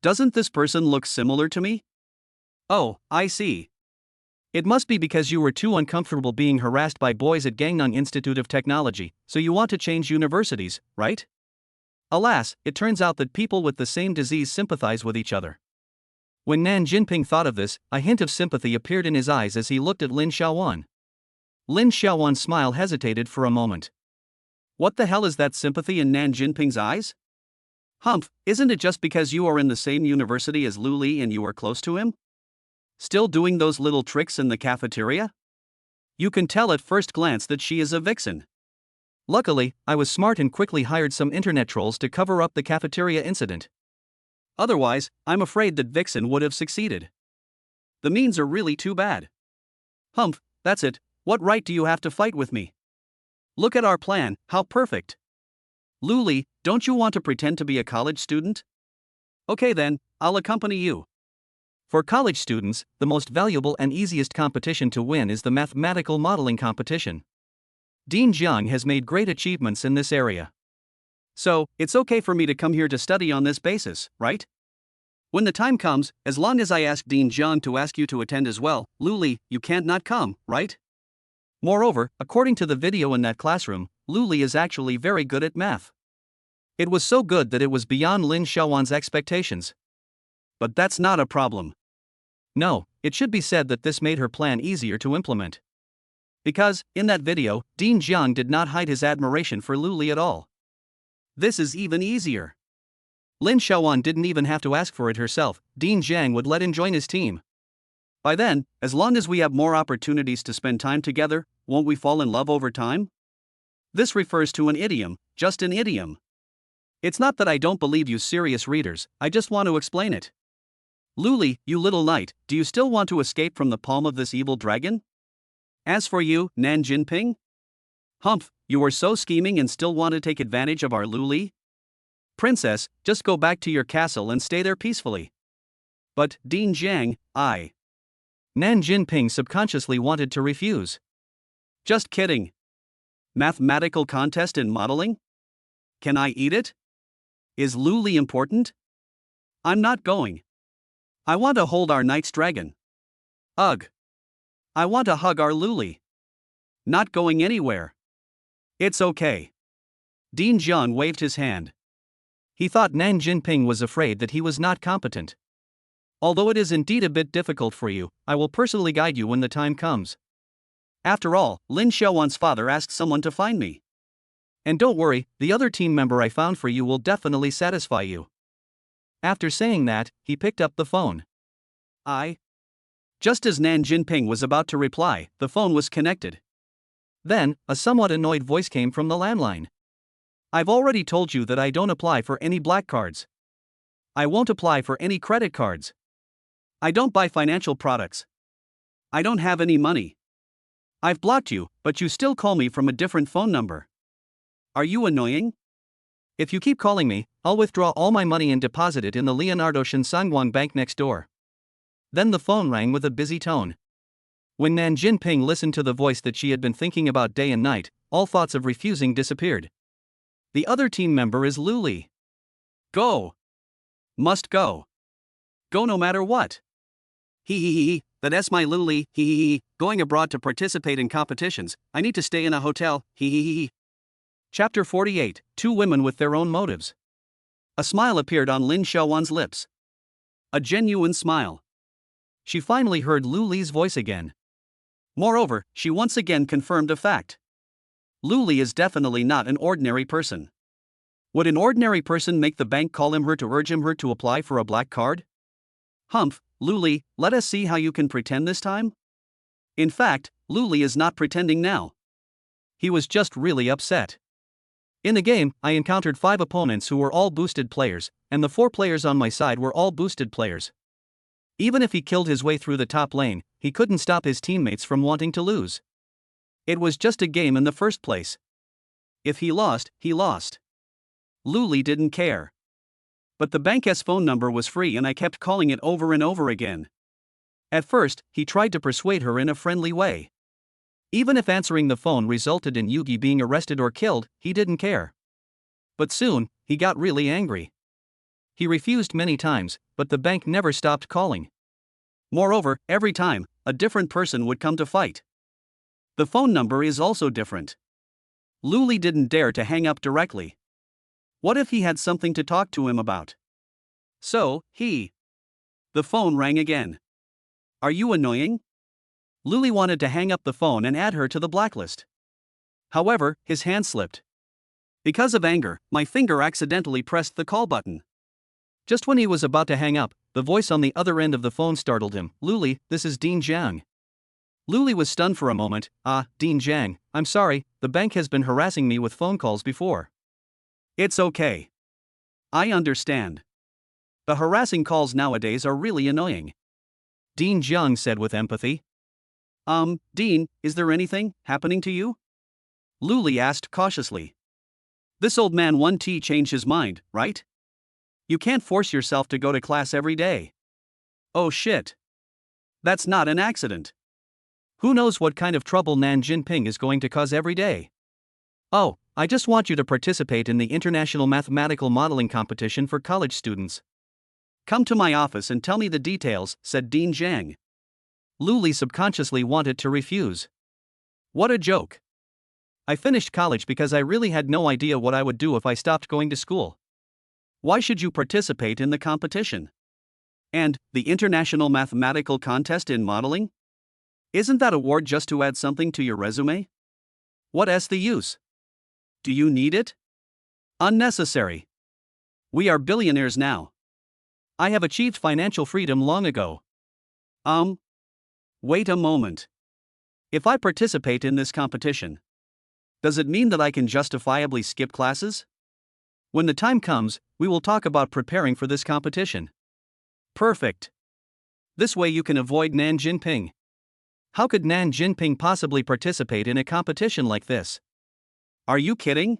Doesn't this person look similar to me? Oh, I see. It must be because you were too uncomfortable being harassed by boys at Gangnam Institute of Technology, so you want to change universities, right? Alas, it turns out that people with the same disease sympathize with each other. When Nan Jinping thought of this, a hint of sympathy appeared in his eyes as he looked at Lin Xiaowan. Lin Xiaowan's smile hesitated for a moment. What the hell is that sympathy in Nan Jinping's eyes? Humph, isn't it just because you are in the same university as Lu Li and you are close to him? Still doing those little tricks in the cafeteria? You can tell at first glance that she is a vixen. Luckily, I was smart and quickly hired some internet trolls to cover up the cafeteria incident. Otherwise, I'm afraid that Vixen would have succeeded. The means are really too bad. Humph, that's it, what right do you have to fight with me? Look at our plan, how perfect. Lu Li, don't you want to pretend to be a college student? Okay then, I'll accompany you. For college students, the most valuable and easiest competition to win is the mathematical modeling competition. Dean Jiang has made great achievements in this area. So, it's okay for me to come here to study on this basis, right? When the time comes, as long as I ask Dean Jiang to ask you to attend as well, Luli, you can't not come, right? Moreover, according to the video in that classroom, Luli is actually very good at math. It was so good that it was beyond Lin Xiaowan's expectations. But that's not a problem. No, it should be said that this made her plan easier to implement. Because, in that video, Dean Jiang did not hide his admiration for Luli at all. This is even easier. Lin Xiaowan didn't even have to ask for it herself, Dean Jiang would let him join his team. By then, as long as we have more opportunities to spend time together, won't we fall in love over time? This refers to an idiom, just an idiom. It's not that I don't believe you serious readers, I just want to explain it. Luli, you little knight, do you still want to escape from the palm of this evil dragon? As for you, Nan Jinping? Humph, you are so scheming and still want to take advantage of our Luli? Princess, just go back to your castle and stay there peacefully. But, Dean Jiang, Nan Jinping subconsciously wanted to refuse. Just kidding. Mathematical contest in modeling? Can I eat it? Is Luli important? I'm not going. I want to hold our knight's dragon. Ugh. I want to hug our Luli. Not going anywhere. It's okay. Dean Jiang waved his hand. He thought Nan Jinping was afraid that he was not competent. Although it is indeed a bit difficult for you, I will personally guide you when the time comes. After all, Lin Xiaowan's father asked someone to find me. And don't worry, the other team member I found for you will definitely satisfy you. After saying that, he picked up the phone. Just as Nan Jinping was about to reply, the phone was connected. Then, a somewhat annoyed voice came from the landline. I've already told you that I don't apply for any black cards. I won't apply for any credit cards. I don't buy financial products. I don't have any money. I've blocked you, but you still call me from a different phone number. Are you annoying? If you keep calling me, I'll withdraw all my money and deposit it in the Leonardo Shinsangwang Bank next door. Then the phone rang with a busy tone. When Nan Jinping listened to the voice that she had been thinking about day and night, all thoughts of refusing disappeared. The other team member is Luli. Go. Must go. Go no matter what. That's my Luli, going abroad to participate in competitions, I need to stay in a hotel, Chapter 48, Two Women with Their Own Motives. A smile appeared on Lin Xiaowan's lips. A genuine smile. She finally heard Luli's voice again. Moreover, she once again confirmed a fact. Luli is definitely not an ordinary person. Would an ordinary person make the bank call her to urge her to apply for a black card? Humph, Luli, let us see how you can pretend this time? In fact, Luli is not pretending now. He was just really upset. In the game, I encountered 5 opponents who were all boosted players, and the 4 players on my side were all boosted players. Even if he killed his way through the top lane, he couldn't stop his teammates from wanting to lose. It was just a game in the first place. If he lost, he lost. Luli didn't care. But the bank's phone number was free and I kept calling it over and over again. At first, he tried to persuade her in a friendly way. Even if answering the phone resulted in Yugi being arrested or killed, he didn't care. But soon, he got really angry. He refused many times, but the bank never stopped calling. Moreover, every time, a different person would come to fight. The phone number is also different. Luli didn't dare to hang up directly. What if he had something to talk to him about? So, The phone rang again. Are you annoying? Luli wanted to hang up the phone and add her to the blacklist. However, his hand slipped. Because of anger, my finger accidentally pressed the call button. Just when he was about to hang up, the voice on the other end of the phone startled him. Luli, this is Dean Jiang. Luli was stunned for a moment. Dean Jiang, I'm sorry, the bank has been harassing me with phone calls before. It's okay. I understand. The harassing calls nowadays are really annoying. Dean Jiang said with empathy. Dean, is there anything happening to you? Luli asked cautiously. This old man 1T changed his mind, right? You can't force yourself to go to class every day. Oh shit. That's not an accident. Who knows what kind of trouble Nan Jinping is going to cause every day? Oh, I just want you to participate in the International Mathematical Modeling Competition for college students. Come to my office and tell me the details, said Dean Jiang. Lu Li subconsciously wanted to refuse. What a joke. I finished college because I really had no idea what I would do if I stopped going to school. Why should you participate in the competition? And, the International Mathematical Contest in Modeling? Isn't that award just to add something to your resume? What's the use? Do you need it? Unnecessary. We are billionaires now. I have achieved financial freedom long ago. Wait a moment. If I participate in this competition, does it mean that I can justifiably skip classes? When the time comes, we will talk about preparing for this competition. Perfect. This way you can avoid Nan Jinping. How could Nan Jinping possibly participate in a competition like this? Are you kidding?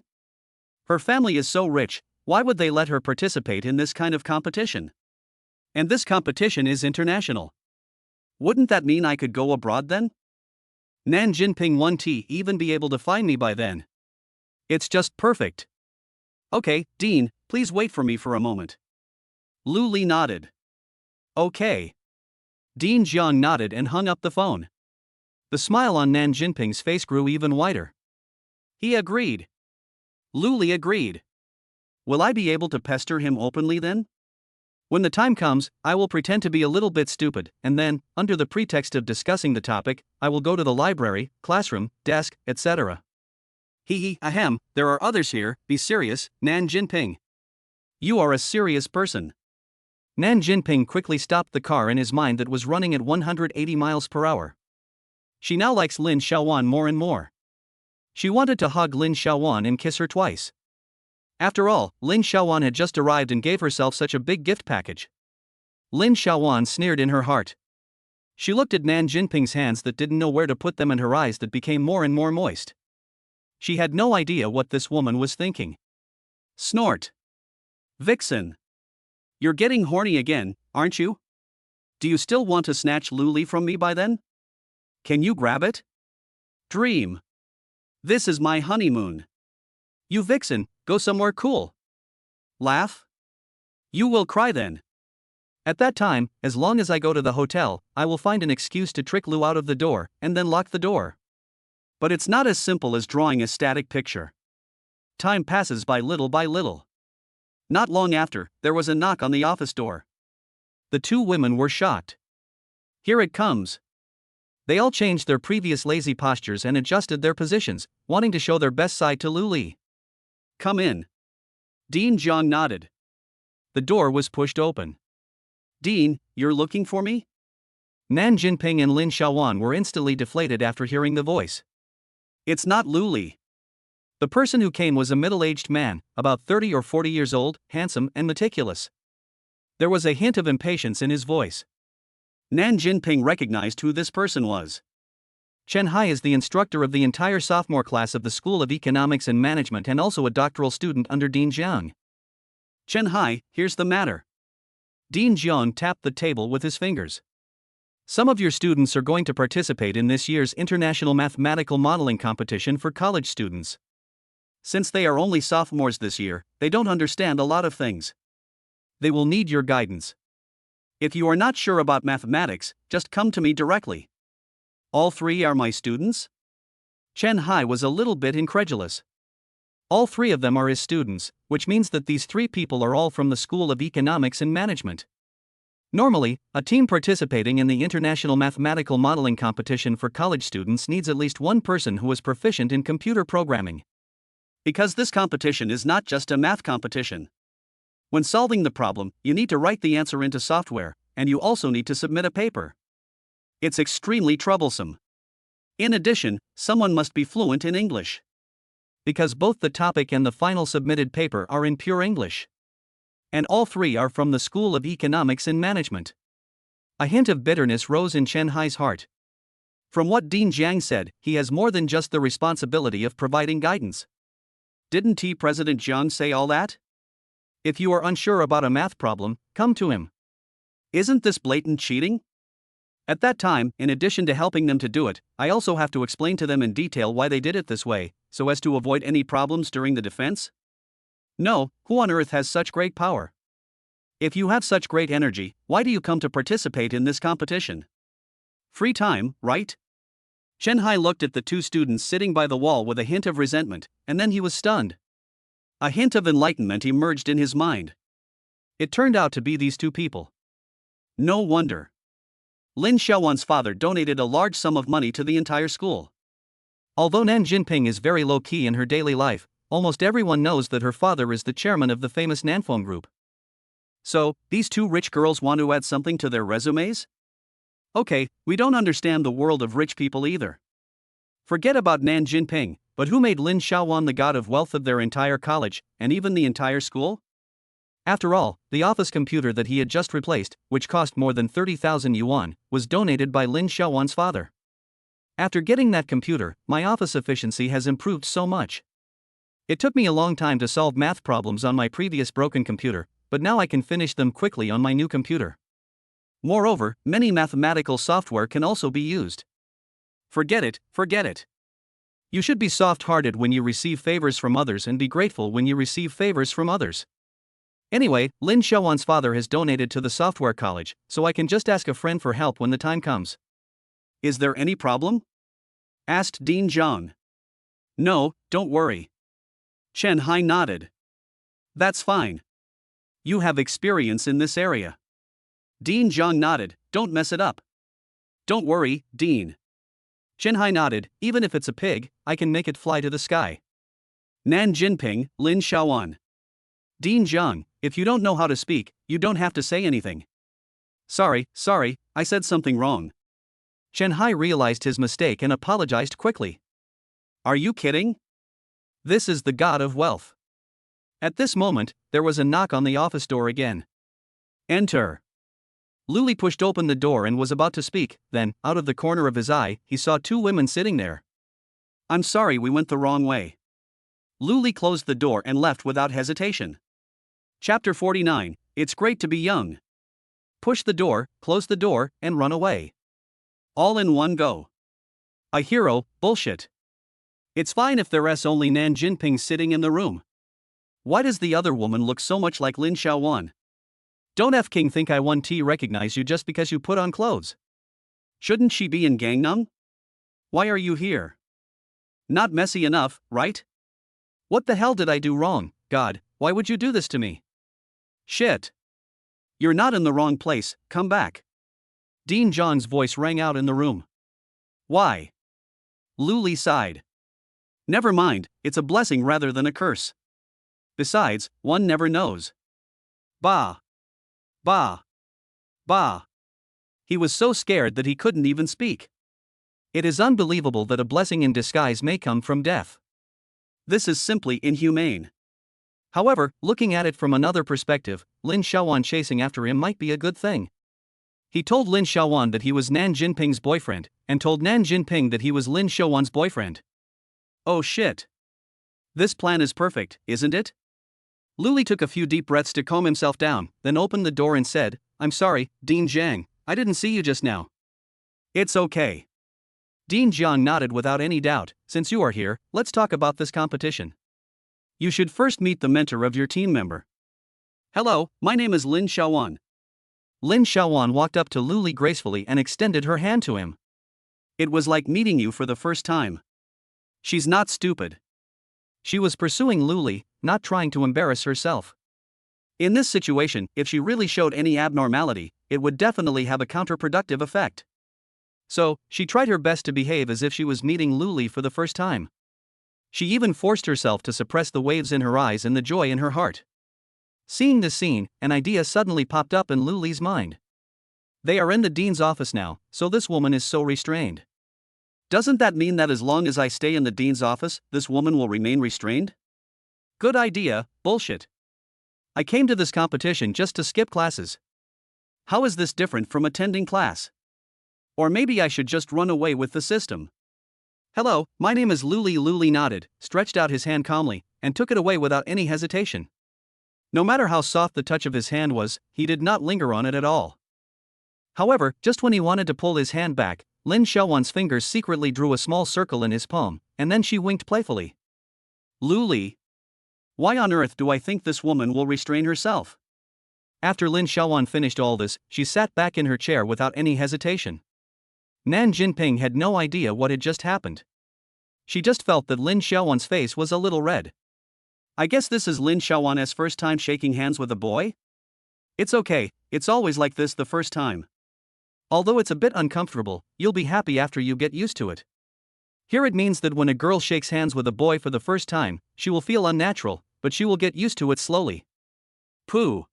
Her family is so rich, why would they let her participate in this kind of competition? And this competition is international. Wouldn't that mean I could go abroad then? Nan Jinping won't even be able to find me by then. It's just perfect. Okay, Dean, please wait for me for a moment. Lu Li nodded. Okay. Dean Jiang nodded and hung up the phone. The smile on Nan Jinping's face grew even wider. He agreed. Lu Li agreed. Will I be able to pester him openly then? When the time comes, I will pretend to be a little bit stupid, and then, under the pretext of discussing the topic, I will go to the library, classroom, desk, etc. Ahem, there are others here, be serious, Nan Jinping. You are a serious person. Nan Jinping quickly stopped the car in his mind that was running at 180 miles per hour. She now likes Lin Xiaowan more and more. She wanted to hug Lin Xiaowan and kiss her twice. After all, Lin Xiaowan had just arrived and gave herself such a big gift package. Lin Xiaowan sneered in her heart. She looked at Nan Jinping's hands that didn't know where to put them and her eyes that became more and more moist. She had no idea what this woman was thinking. Snort. Vixen. You're getting horny again, aren't you? Do you still want to snatch Lu Li from me by then? Can you grab it? Dream. This is my honeymoon. You vixen, go somewhere cool. Laugh? You will cry then. At that time, as long as I go to the hotel, I will find an excuse to trick Lu out of the door, and then lock the door. But it's not as simple as drawing a static picture. Time passes by little by little. Not long after, there was a knock on the office door. The two women were shocked. Here it comes. They all changed their previous lazy postures and adjusted their positions, wanting to show their best side to Lu Li. Come in. Dean Jiang nodded. The door was pushed open. Dean, you're looking for me? Nan Jinping and Lin Xiaowan were instantly deflated after hearing the voice. It's not Lu Li. The person who came was a middle-aged man, about 30 or 40 years old, handsome and meticulous. There was a hint of impatience in his voice. Nan Jinping recognized who this person was. Chen Hai is the instructor of the entire sophomore class of the School of Economics and Management and also a doctoral student under Dean Jiang. Chen Hai, here's the matter. Dean Jiang tapped the table with his fingers. Some of your students are going to participate in this year's International Mathematical Modeling Competition for college students. Since they are only sophomores this year, they don't understand a lot of things. They will need your guidance. If you are not sure about mathematics, just come to me directly. All three are my students? Chen Hai was a little bit incredulous. All three of them are his students, which means that these three people are all from the School of Economics and Management. Normally, a team participating in the International Mathematical Modeling Competition for college students needs at least one person who is proficient in computer programming. Because this competition is not just a math competition. When solving the problem, you need to write the answer into software, and you also need to submit a paper. It's extremely troublesome. In addition, someone must be fluent in English. Because both the topic and the final submitted paper are in pure English. And all three are from the School of Economics and Management. A hint of bitterness rose in Chen Hai's heart. From what Dean Jiang said, he has more than just the responsibility of providing guidance. Didn't President Jiang say all that? If you are unsure about a math problem, come to him. Isn't this blatant cheating? At that time, in addition to helping them to do it, I also have to explain to them in detail why they did it this way, so as to avoid any problems during the defense? No, who on earth has such great power? If you have such great energy, why do you come to participate in this competition? Free time, right? Chen Hai looked at the two students sitting by the wall with a hint of resentment, and then he was stunned. A hint of enlightenment emerged in his mind. It turned out to be these two people. No wonder. Lin Xiaowan's father donated a large sum of money to the entire school. Although Nan Jinping is very low-key in her daily life, almost everyone knows that her father is the chairman of the famous Nanfeng group. So, these two rich girls want to add something to their resumes? Okay, we don't understand the world of rich people either. Forget about Nan Jinping, but who made Lin Xiaowan the god of wealth of their entire college, and even the entire school? After all, the office computer that he had just replaced, which cost more than 30,000 yuan, was donated by Lin Xiaowan's father. After getting that computer, my office efficiency has improved so much. It took me a long time to solve math problems on my previous broken computer, but now I can finish them quickly on my new computer. Moreover, many mathematical software can also be used. Forget it, forget it. You should be soft-hearted when you receive favors from others and be grateful when you receive favors from others. Anyway, Lin Xiaowan's father has donated to the software college, so I can just ask a friend for help when the time comes. Is there any problem? Asked Dean Zhang. No, don't worry. Chen Hai nodded. That's fine. You have experience in this area. Dean Zhang nodded, don't mess it up. Don't worry, Dean. Chen Hai nodded, even if it's a pig, I can make it fly to the sky. Nan Jinping, Lin Xiaowan. Dean Zhang, if you don't know how to speak, you don't have to say anything. Sorry, I said something wrong. Chen Hai realized his mistake and apologized quickly. Are you kidding? This is the god of wealth. At this moment, there was a knock on the office door again. Enter. Luli pushed open the door and was about to speak, then, out of the corner of his eye, he saw two women sitting there. I'm sorry we went the wrong way. Luli closed the door and left without hesitation. Chapter 49, It's Great to Be Young. Push the door, close the door, and run away. All in one go. A hero, bullshit. It's fine if there's only Nan Jinping sitting in the room. Why does the other woman look so much like Lin Xiaowan? Don't F King think I won't recognize you just because you put on clothes. Shouldn't she be in Gangnam? Why are you here? Not messy enough, right? What the hell did I do wrong, God, why would you do this to me? Shit. You're not in the wrong place, come back. Dean Zhang's voice rang out in the room. Why? Luli sighed. Never mind, it's a blessing rather than a curse. Besides, one never knows. Bah. Bah. Bah. He was so scared that he couldn't even speak. It is unbelievable that a blessing in disguise may come from death. This is simply inhumane. However, looking at it from another perspective, Lin Xiaowan chasing after him might be a good thing. He told Lin Xiaowan that he was Nan Jinping's boyfriend, and told Nan Jinping that he was Lin Xiaowan's boyfriend. Oh shit. This plan is perfect, isn't it? Luli took a few deep breaths to calm himself down, then opened the door and said, I'm sorry, Dean Zhang, I didn't see you just now. It's okay. Dean Zhang nodded without any doubt, since you are here, let's talk about this competition. You should first meet the mentor of your team member. Hello, my name is Lin Xiaowan. Lin Xiaowan walked up to Luli gracefully and extended her hand to him. It was like meeting you for the first time. She's not stupid. She was pursuing Luli, not trying to embarrass herself. In this situation, if she really showed any abnormality, it would definitely have a counterproductive effect. So, she tried her best to behave as if she was meeting Luli for the first time. She even forced herself to suppress the waves in her eyes and the joy in her heart. Seeing this scene, an idea suddenly popped up in Luli's mind. They are in the dean's office now, so this woman is so restrained. Doesn't that mean that as long as I stay in the dean's office, this woman will remain restrained? Good idea, bullshit. I came to this competition just to skip classes. How is this different from attending class? Or maybe I should just run away with the system. Hello, my name is Luli. Luli nodded, stretched out his hand calmly, and took it away without any hesitation. No matter how soft the touch of his hand was, he did not linger on it at all. However, just when he wanted to pull his hand back, Lin Xiaowan's fingers secretly drew a small circle in his palm, and then she winked playfully. Lu Li. Why on earth do I think this woman will restrain herself? After Lin Xiaowan finished all this, she sat back in her chair without any hesitation. Nan Jinping had no idea what had just happened. She just felt that Lin Xiaowan's face was a little red. I guess this is Lin Xiaowan's first time shaking hands with a boy? It's okay, it's always like this the first time. Although it's a bit uncomfortable, you'll be happy after you get used to it. Here it means that when a girl shakes hands with a boy for the first time, she will feel unnatural, but she will get used to it slowly. Pooh.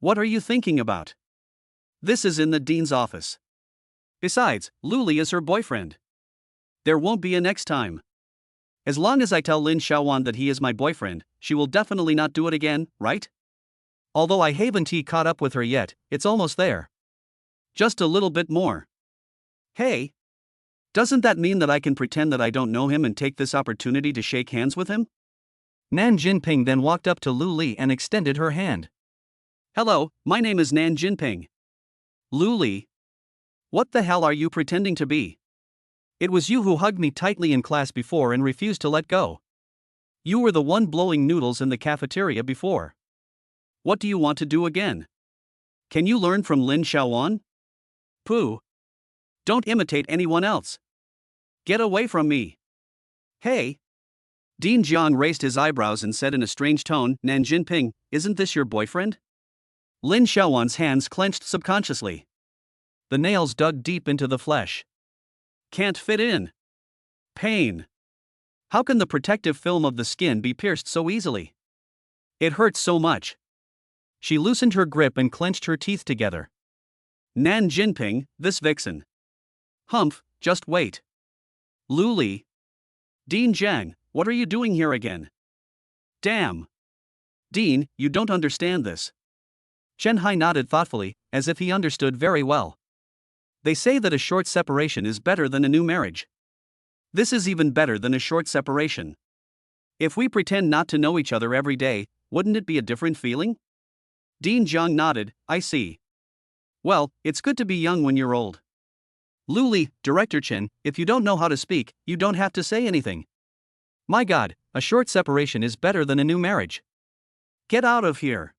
What are you thinking about? This is in the dean's office. Besides, Lu Li is her boyfriend. There won't be a next time. As long as I tell Lin Xiaowan that he is my boyfriend, she will definitely not do it again, right? Although I haven't caught up with her yet, it's almost there. Just a little bit more. Hey. Doesn't that mean that I can pretend that I don't know him and take this opportunity to shake hands with him? Nan Jinping then walked up to Lu Li and extended her hand. Hello, my name is Nan Jinping. Lu Li. What the hell are you pretending to be? It was you who hugged me tightly in class before and refused to let go. You were the one blowing noodles in the cafeteria before. What do you want to do again? Can you learn from Lin Xiaowan? Pooh. Don't imitate anyone else. Get away from me. Hey. Dean Jiang raised his eyebrows and said in a strange tone, Nan Jinping, isn't this your boyfriend? Lin Xiaowan's hands clenched subconsciously. The nails dug deep into the flesh. Can't fit in. Pain. How can the protective film of the skin be pierced so easily? It hurts so much. She loosened her grip and clenched her teeth together. Nan Jinping, this vixen. Humph, just wait. Lu Li. Dean Jiang, what are you doing here again? Damn. Dean, you don't understand this. Chen Hai nodded thoughtfully, as if he understood very well. They say that a short separation is better than a new marriage. This is even better than a short separation. If we pretend not to know each other every day, wouldn't it be a different feeling? Dean Jiang nodded, I see. Well, it's good to be young when you're old. Lu Li, Director Chen, if you don't know how to speak, you don't have to say anything. My God, a short separation is better than a new marriage. Get out of here.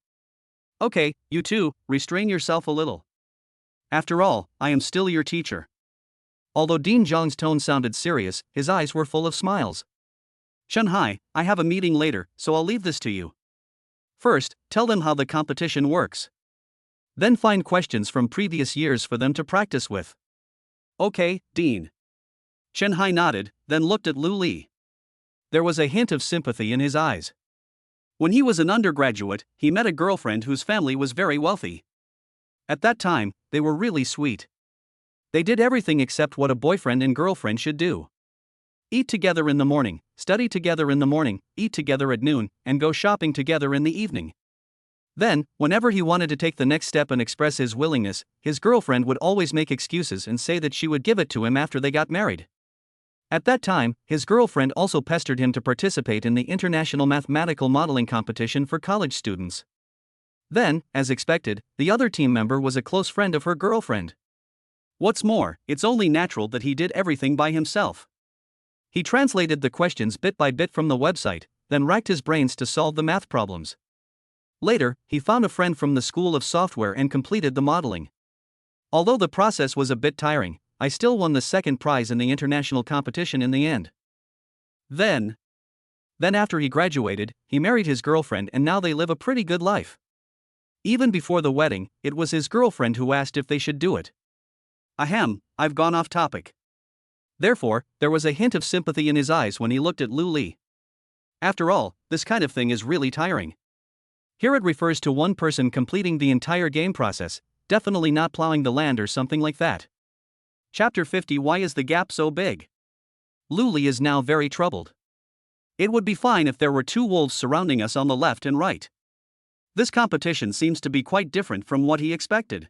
Okay, you two, restrain yourself a little. After all, I am still your teacher. Although Dean Jiang's tone sounded serious, his eyes were full of smiles. Chen Hai, I have a meeting later, so I'll leave this to you. First, tell them how the competition works. Then find questions from previous years for them to practice with. Okay, Dean. Chen Hai nodded, then looked at Lu Li. There was a hint of sympathy in his eyes. When he was an undergraduate, he met a girlfriend whose family was very wealthy. At that time, they were really sweet. They did everything except what a boyfriend and girlfriend should do. Eat together in the morning, study together in the morning, eat together at noon, and go shopping together in the evening. Then, whenever he wanted to take the next step and express his willingness, his girlfriend would always make excuses and say that she would give it to him after they got married. At that time, his girlfriend also pestered him to participate in the International Mathematical Modeling Competition for college students. Then, as expected, the other team member was a close friend of her girlfriend. What's more, it's only natural that he did everything by himself. He translated the questions bit by bit from the website, then racked his brains to solve the math problems. Later, he found a friend from the School of Software and completed the modeling. Although the process was a bit tiring, I still won the second prize in the international competition in the end. Then after he graduated, he married his girlfriend and now they live a pretty good life. Even before the wedding, it was his girlfriend who asked if they should do it. Ahem, I've gone off topic. Therefore, there was a hint of sympathy in his eyes when he looked at Lu Li. After all, this kind of thing is really tiring. Here it refers to one person completing the entire game process, definitely not plowing the land or something like that. Chapter 50. Why is the gap so big? Lu Li is now very troubled. It would be fine if there were two wolves surrounding us on the left and right. This competition seems to be quite different from what he expected.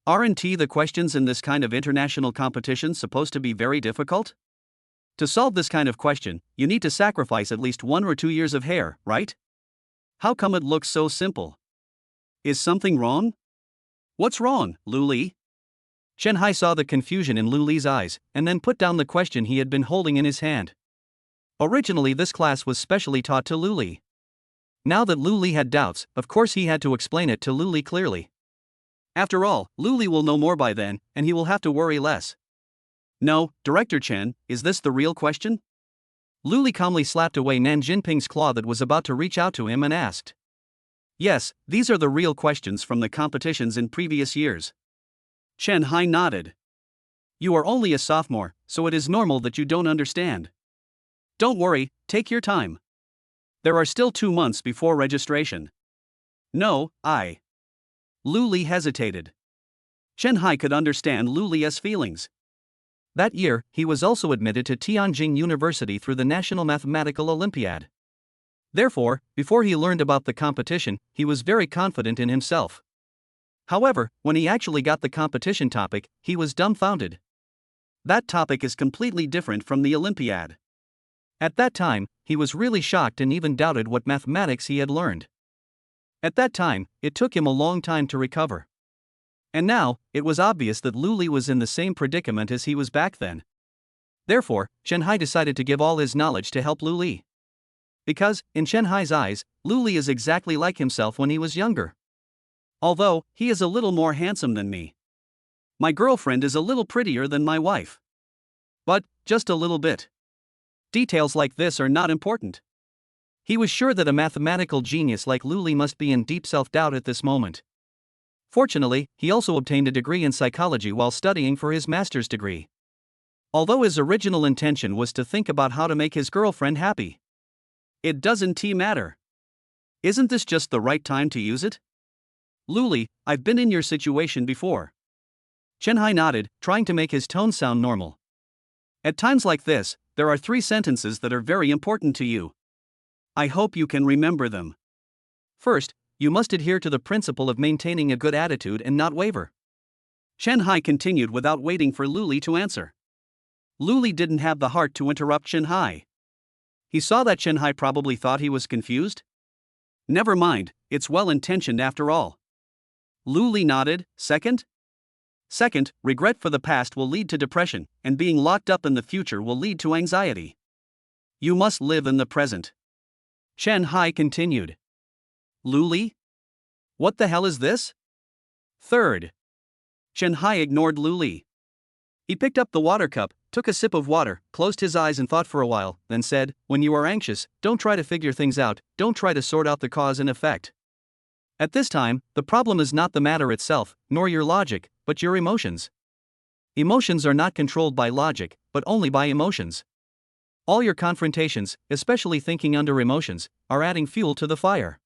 Aren't the questions in this kind of international competition supposed to be very difficult? To solve this kind of question, you need to sacrifice at least 1 or 2 years of hair, right? How come it looks so simple? Is something wrong? What's wrong, Lu Li? Chen Hai saw the confusion in Lu Li's eyes, and then put down the question he had been holding in his hand. Originally this class was specially taught to Lu Li. Now that Lu Li had doubts, of course he had to explain it to Lu Li clearly. After all, Lu Li will know more by then, and he will have to worry less. No, Director Chen, is this the real question? Lu Li calmly slapped away Nan Jinping's claw that was about to reach out to him and asked. Yes, these are the real questions from the competitions in previous years. Chen Hai nodded. You are only a sophomore, so it is normal that you don't understand. Don't worry, take your time. There are still 2 months before registration. No, Lu Li hesitated. Chen Hai could understand Lu Li's feelings. That year, he was also admitted to Tianjin University through the National Mathematical Olympiad. Therefore, before he learned about the competition, he was very confident in himself. However, when he actually got the competition topic, he was dumbfounded. That topic is completely different from the Olympiad. At that time, he was really shocked and even doubted what mathematics he had learned. At that time, it took him a long time to recover. And now, it was obvious that Lu Li was in the same predicament as he was back then. Therefore, Chen Hai decided to give all his knowledge to help Lu Li. Because, in Chen Hai's eyes, Lu Li is exactly like himself when he was younger. Although, he is a little more handsome than me. My girlfriend is a little prettier than my wife. But, just a little bit. Details like this are not important. He was sure that a mathematical genius like Lu Li must be in deep self-doubt at this moment. Fortunately, he also obtained a degree in psychology while studying for his master's degree. Although his original intention was to think about how to make his girlfriend happy. It doesn't matter. Isn't this just the right time to use it? Lu Li, I've been in your situation before. Chen Hai nodded, trying to make his tone sound normal. At times like this, there are 3 sentences that are very important to you. I hope you can remember them. First, you must adhere to the principle of maintaining a good attitude and not waver. Chen Hai continued without waiting for Lu Li to answer. Lu Li didn't have the heart to interrupt Chen Hai. He saw that Chen Hai probably thought he was confused. Never mind, it's well-intentioned after all. Lu Li nodded. Second, regret for the past will lead to depression, and being locked up in the future will lead to anxiety. You must live in the present. Chen Hai continued. Lu Li? What the hell is this? Third. Chen Hai ignored Lu Li. He picked up the water cup, took a sip of water, closed his eyes and thought for a while, then said, when you are anxious, don't try to figure things out, don't try to sort out the cause and effect. At this time, the problem is not the matter itself, nor your logic, but your emotions. Emotions are not controlled by logic, but only by emotions. All your confrontations, especially thinking under emotions, are adding fuel to the fire.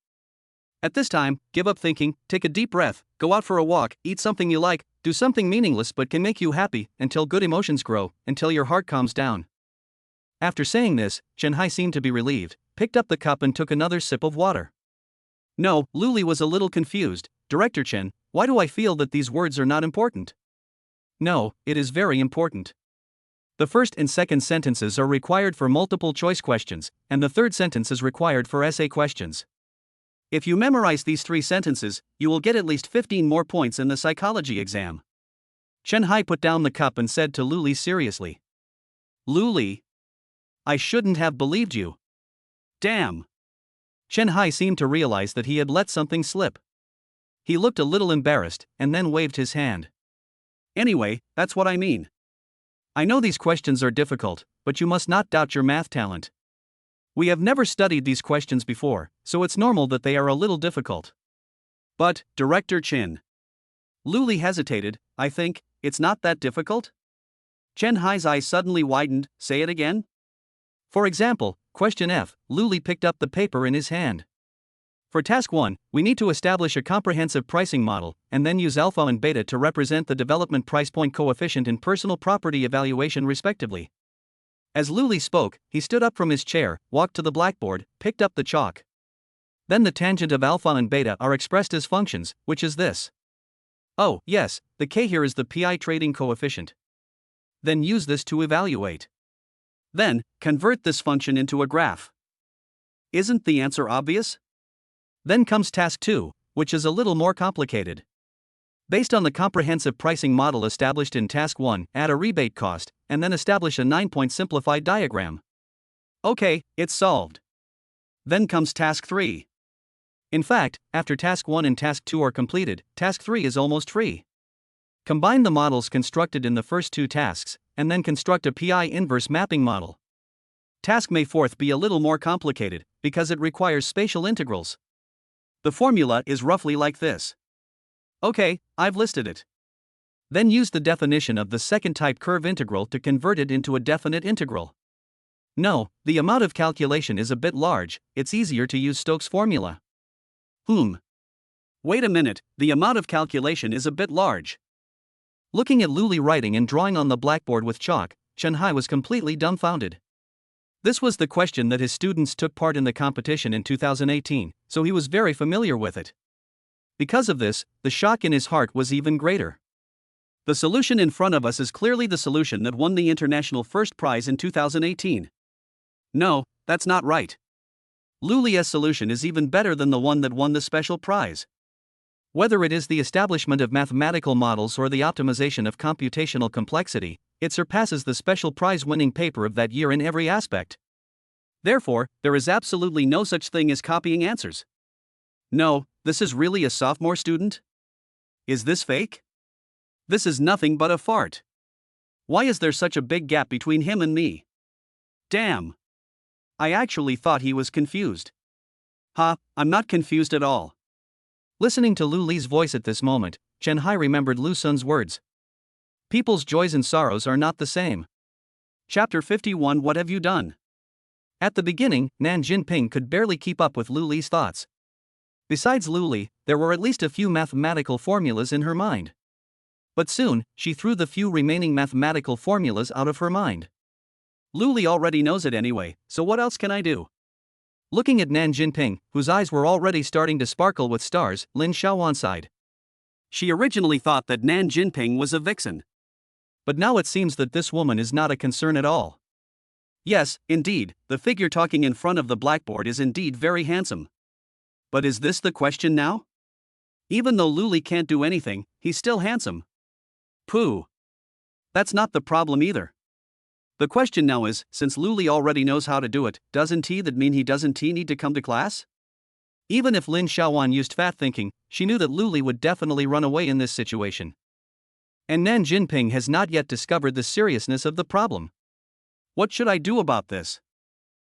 At this time, give up thinking, take a deep breath, go out for a walk, eat something you like, do something meaningless but can make you happy, until good emotions grow, until your heart calms down. After saying this, Chen Hai seemed to be relieved, picked up the cup and took another sip of water. No, Lu Li was a little confused. Director Chen, why do I feel that these words are not important? No, it is very important. The first and second sentences are required for multiple choice questions, and the third sentence is required for essay questions. If you memorize these 3 sentences, you will get at least 15 more points in the psychology exam. Chen Hai put down the cup and said to Lu Li seriously. Lu Li? I shouldn't have believed you. Damn. Chen Hai seemed to realize that he had let something slip. He looked a little embarrassed, and then waved his hand. Anyway, that's what I mean. I know these questions are difficult, but you must not doubt your math talent. We have never studied these questions before, so it's normal that they are a little difficult. But, Director Chen. Lu Li hesitated. I think, it's not that difficult? Chen Hai's eyes suddenly widened. Say it again? For example, question F, Lu Li picked up the paper in his hand. For task 1, we need to establish a comprehensive pricing model, and then use alpha and beta to represent the development price point coefficient and personal property evaluation respectively. As Lu Li spoke, he stood up from his chair, walked to the blackboard, picked up the chalk. Then the tangent of alpha and beta are expressed as functions, which is this. Oh, yes, the K here is the PI trading coefficient. Then use this to evaluate. Then, convert this function into a graph. Isn't the answer obvious? Then comes task 2, which is a little more complicated. Based on the comprehensive pricing model established in Task 1, add a rebate cost, and then establish a 9-point simplified diagram. Okay, it's solved. Then comes Task 3. In fact, after Task 1 and Task 2 are completed, Task 3 is almost free. Combine the models constructed in the first two tasks, and then construct a PI inverse mapping model. Task may fourth be a little more complicated, because it requires spatial integrals. The formula is roughly like this. Okay, I've listed it. Then use the definition of the second type curve integral to convert it into a definite integral. No, the amount of calculation is a bit large, it's easier to use Stokes' formula. Wait a minute, the amount of calculation is a bit large. Looking at Luli writing and drawing on the blackboard with chalk, Chen Hai was completely dumbfounded. This was the question that his students took part in the competition in 2018, so he was very familiar with it. Because of this, the shock in his heart was even greater. The solution in front of us is clearly the solution that won the international first prize in 2018. No, that's not right. Luli's solution is even better than the one that won the special prize. Whether it is the establishment of mathematical models or the optimization of computational complexity, it surpasses the special prize-winning paper of that year in every aspect. Therefore, there is absolutely no such thing as copying answers. No, this is really a sophomore student? Is this fake? This is nothing but a fart. Why is there such a big gap between him and me? Damn. I actually thought he was confused. I'm not confused at all. Listening to Lu Li's voice at this moment, Chen Hai remembered Lu Sun's words. People's joys and sorrows are not the same. Chapter 51. What have you done? At the beginning, Nan Jinping could barely keep up with Lu Li's thoughts. Besides Lu Li, there were at least a few mathematical formulas in her mind. But soon, she threw the few remaining mathematical formulas out of her mind. Lu Li already knows it anyway, so what else can I do? Looking at Nan Jinping, whose eyes were already starting to sparkle with stars, Lin Xiaowan sighed. She originally thought that Nan Jinping was a vixen. But now it seems that this woman is not a concern at all. Yes, indeed, the figure talking in front of the blackboard is indeed very handsome. But is this the question now? Even though Lu Li can't do anything, he's still handsome. Pooh. That's not the problem either. The question now is, since Lu Li already knows how to do it, doesn't that mean he doesn't need to come to class? Even if Lin Xiaowan used fat thinking, she knew that Lu Li would definitely run away in this situation. And Nan Jinping has not yet discovered the seriousness of the problem. What should I do about this?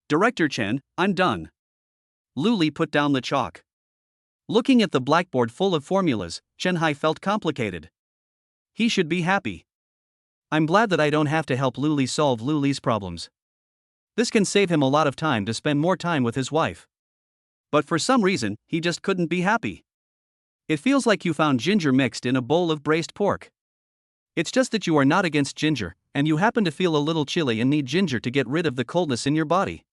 Director Chen, I'm done. Lu Li put down the chalk. Looking at the blackboard full of formulas, Chen Hai felt complicated. He should be happy. I'm glad that I don't have to help Lu Li solve Lu Li's problems. This can save him a lot of time to spend more time with his wife. But for some reason, he just couldn't be happy. It feels like you found ginger mixed in a bowl of braised pork. It's just that you are not against ginger, and you happen to feel a little chilly and need ginger to get rid of the coldness in your body.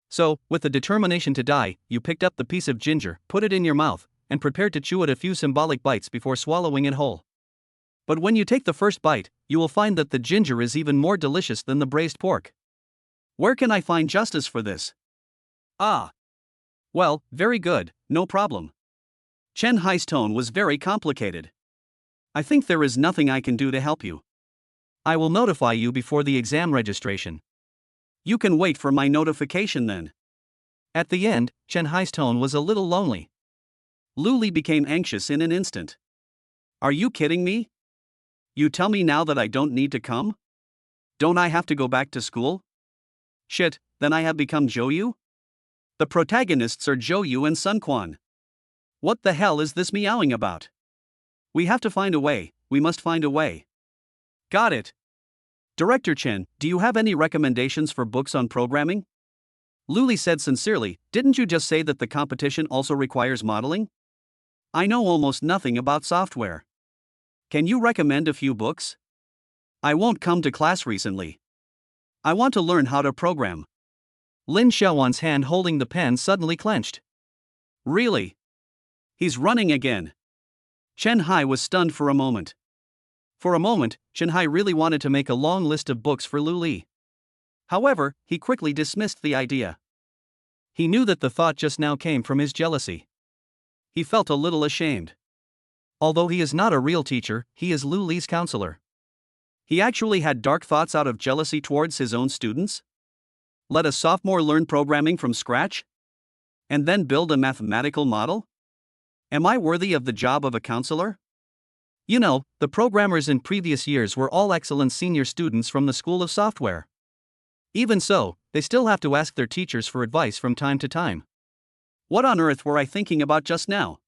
So, with the determination to die, you picked up the piece of ginger, put it in your mouth, and prepared to chew it a few symbolic bites before swallowing it whole. But when you take the first bite, you will find that the ginger is even more delicious than the braised pork. Where can I find justice for this? Well, very good, no problem. Chen Hai's tone was very complicated. I think there is nothing I can do to help you. I will notify you before the exam registration. You can wait for my notification then. At the end, Chen Hai's tone was a little lonely. Lu Li became anxious in an instant. Are you kidding me? You tell me now that I don't need to come? Don't I have to go back to school? Shit, then I have become Zhou Yu? The protagonists are Zhou Yu and Sun Quan. What the hell is this meowing about? We have to find a way, we must find a way. Got it. Director Chen, do you have any recommendations for books on programming? Lu Li said sincerely, didn't you just say that the competition also requires modeling? I know almost nothing about software. Can you recommend a few books? I won't come to class recently. I want to learn how to program. Lin Xiaowan's hand holding the pen suddenly clenched. Really? He's running again. Chen Hai was stunned for a moment. For a moment, Chen Hai really wanted to make a long list of books for Lu Li. However, he quickly dismissed the idea. He knew that the thought just now came from his jealousy. He felt a little ashamed. Although he is not a real teacher, he is Lu Li's counselor. He actually had dark thoughts out of jealousy towards his own students? Let a sophomore learn programming from scratch? And then build a mathematical model? Am I worthy of the job of a counselor? You know, the programmers in previous years were all excellent senior students from the School of Software. Even so, they still have to ask their teachers for advice from time to time. What on earth were I thinking about just now?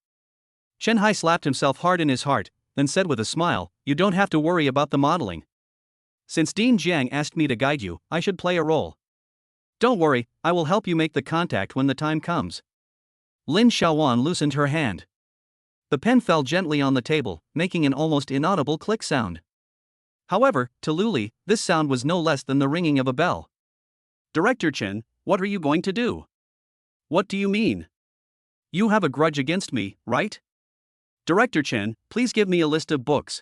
Chen Hai slapped himself hard in his heart, then said with a smile, "You don't have to worry about the modeling. Since Dean Jiang asked me to guide you, I should play a role. Don't worry, I will help you make the contact when the time comes." Lin Xiaowan loosened her hand. The pen fell gently on the table, making an almost inaudible click sound. However, to Lu Li, this sound was no less than the ringing of a bell. "Director Chen, what are you going to do?" "What do you mean? You have a grudge against me, right?" "Director Chen, please give me a list of books."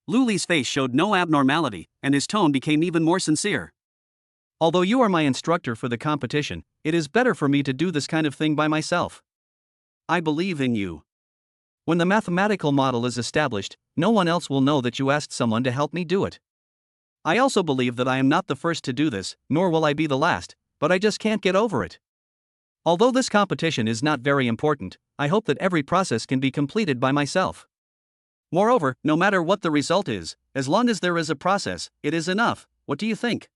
Lu Li's face showed no abnormality, and his tone became even more sincere. "Although you are my instructor for the competition, it is better for me to do this kind of thing by myself. I believe in you. When the mathematical model is established, no one else will know that you asked someone to help me do it. I also believe that I am not the first to do this, nor will I be the last, but I just can't get over it. Although this competition is not very important, I hope that every process can be completed by myself. Moreover, no matter what the result is, as long as there is a process, it is enough. What do you think?"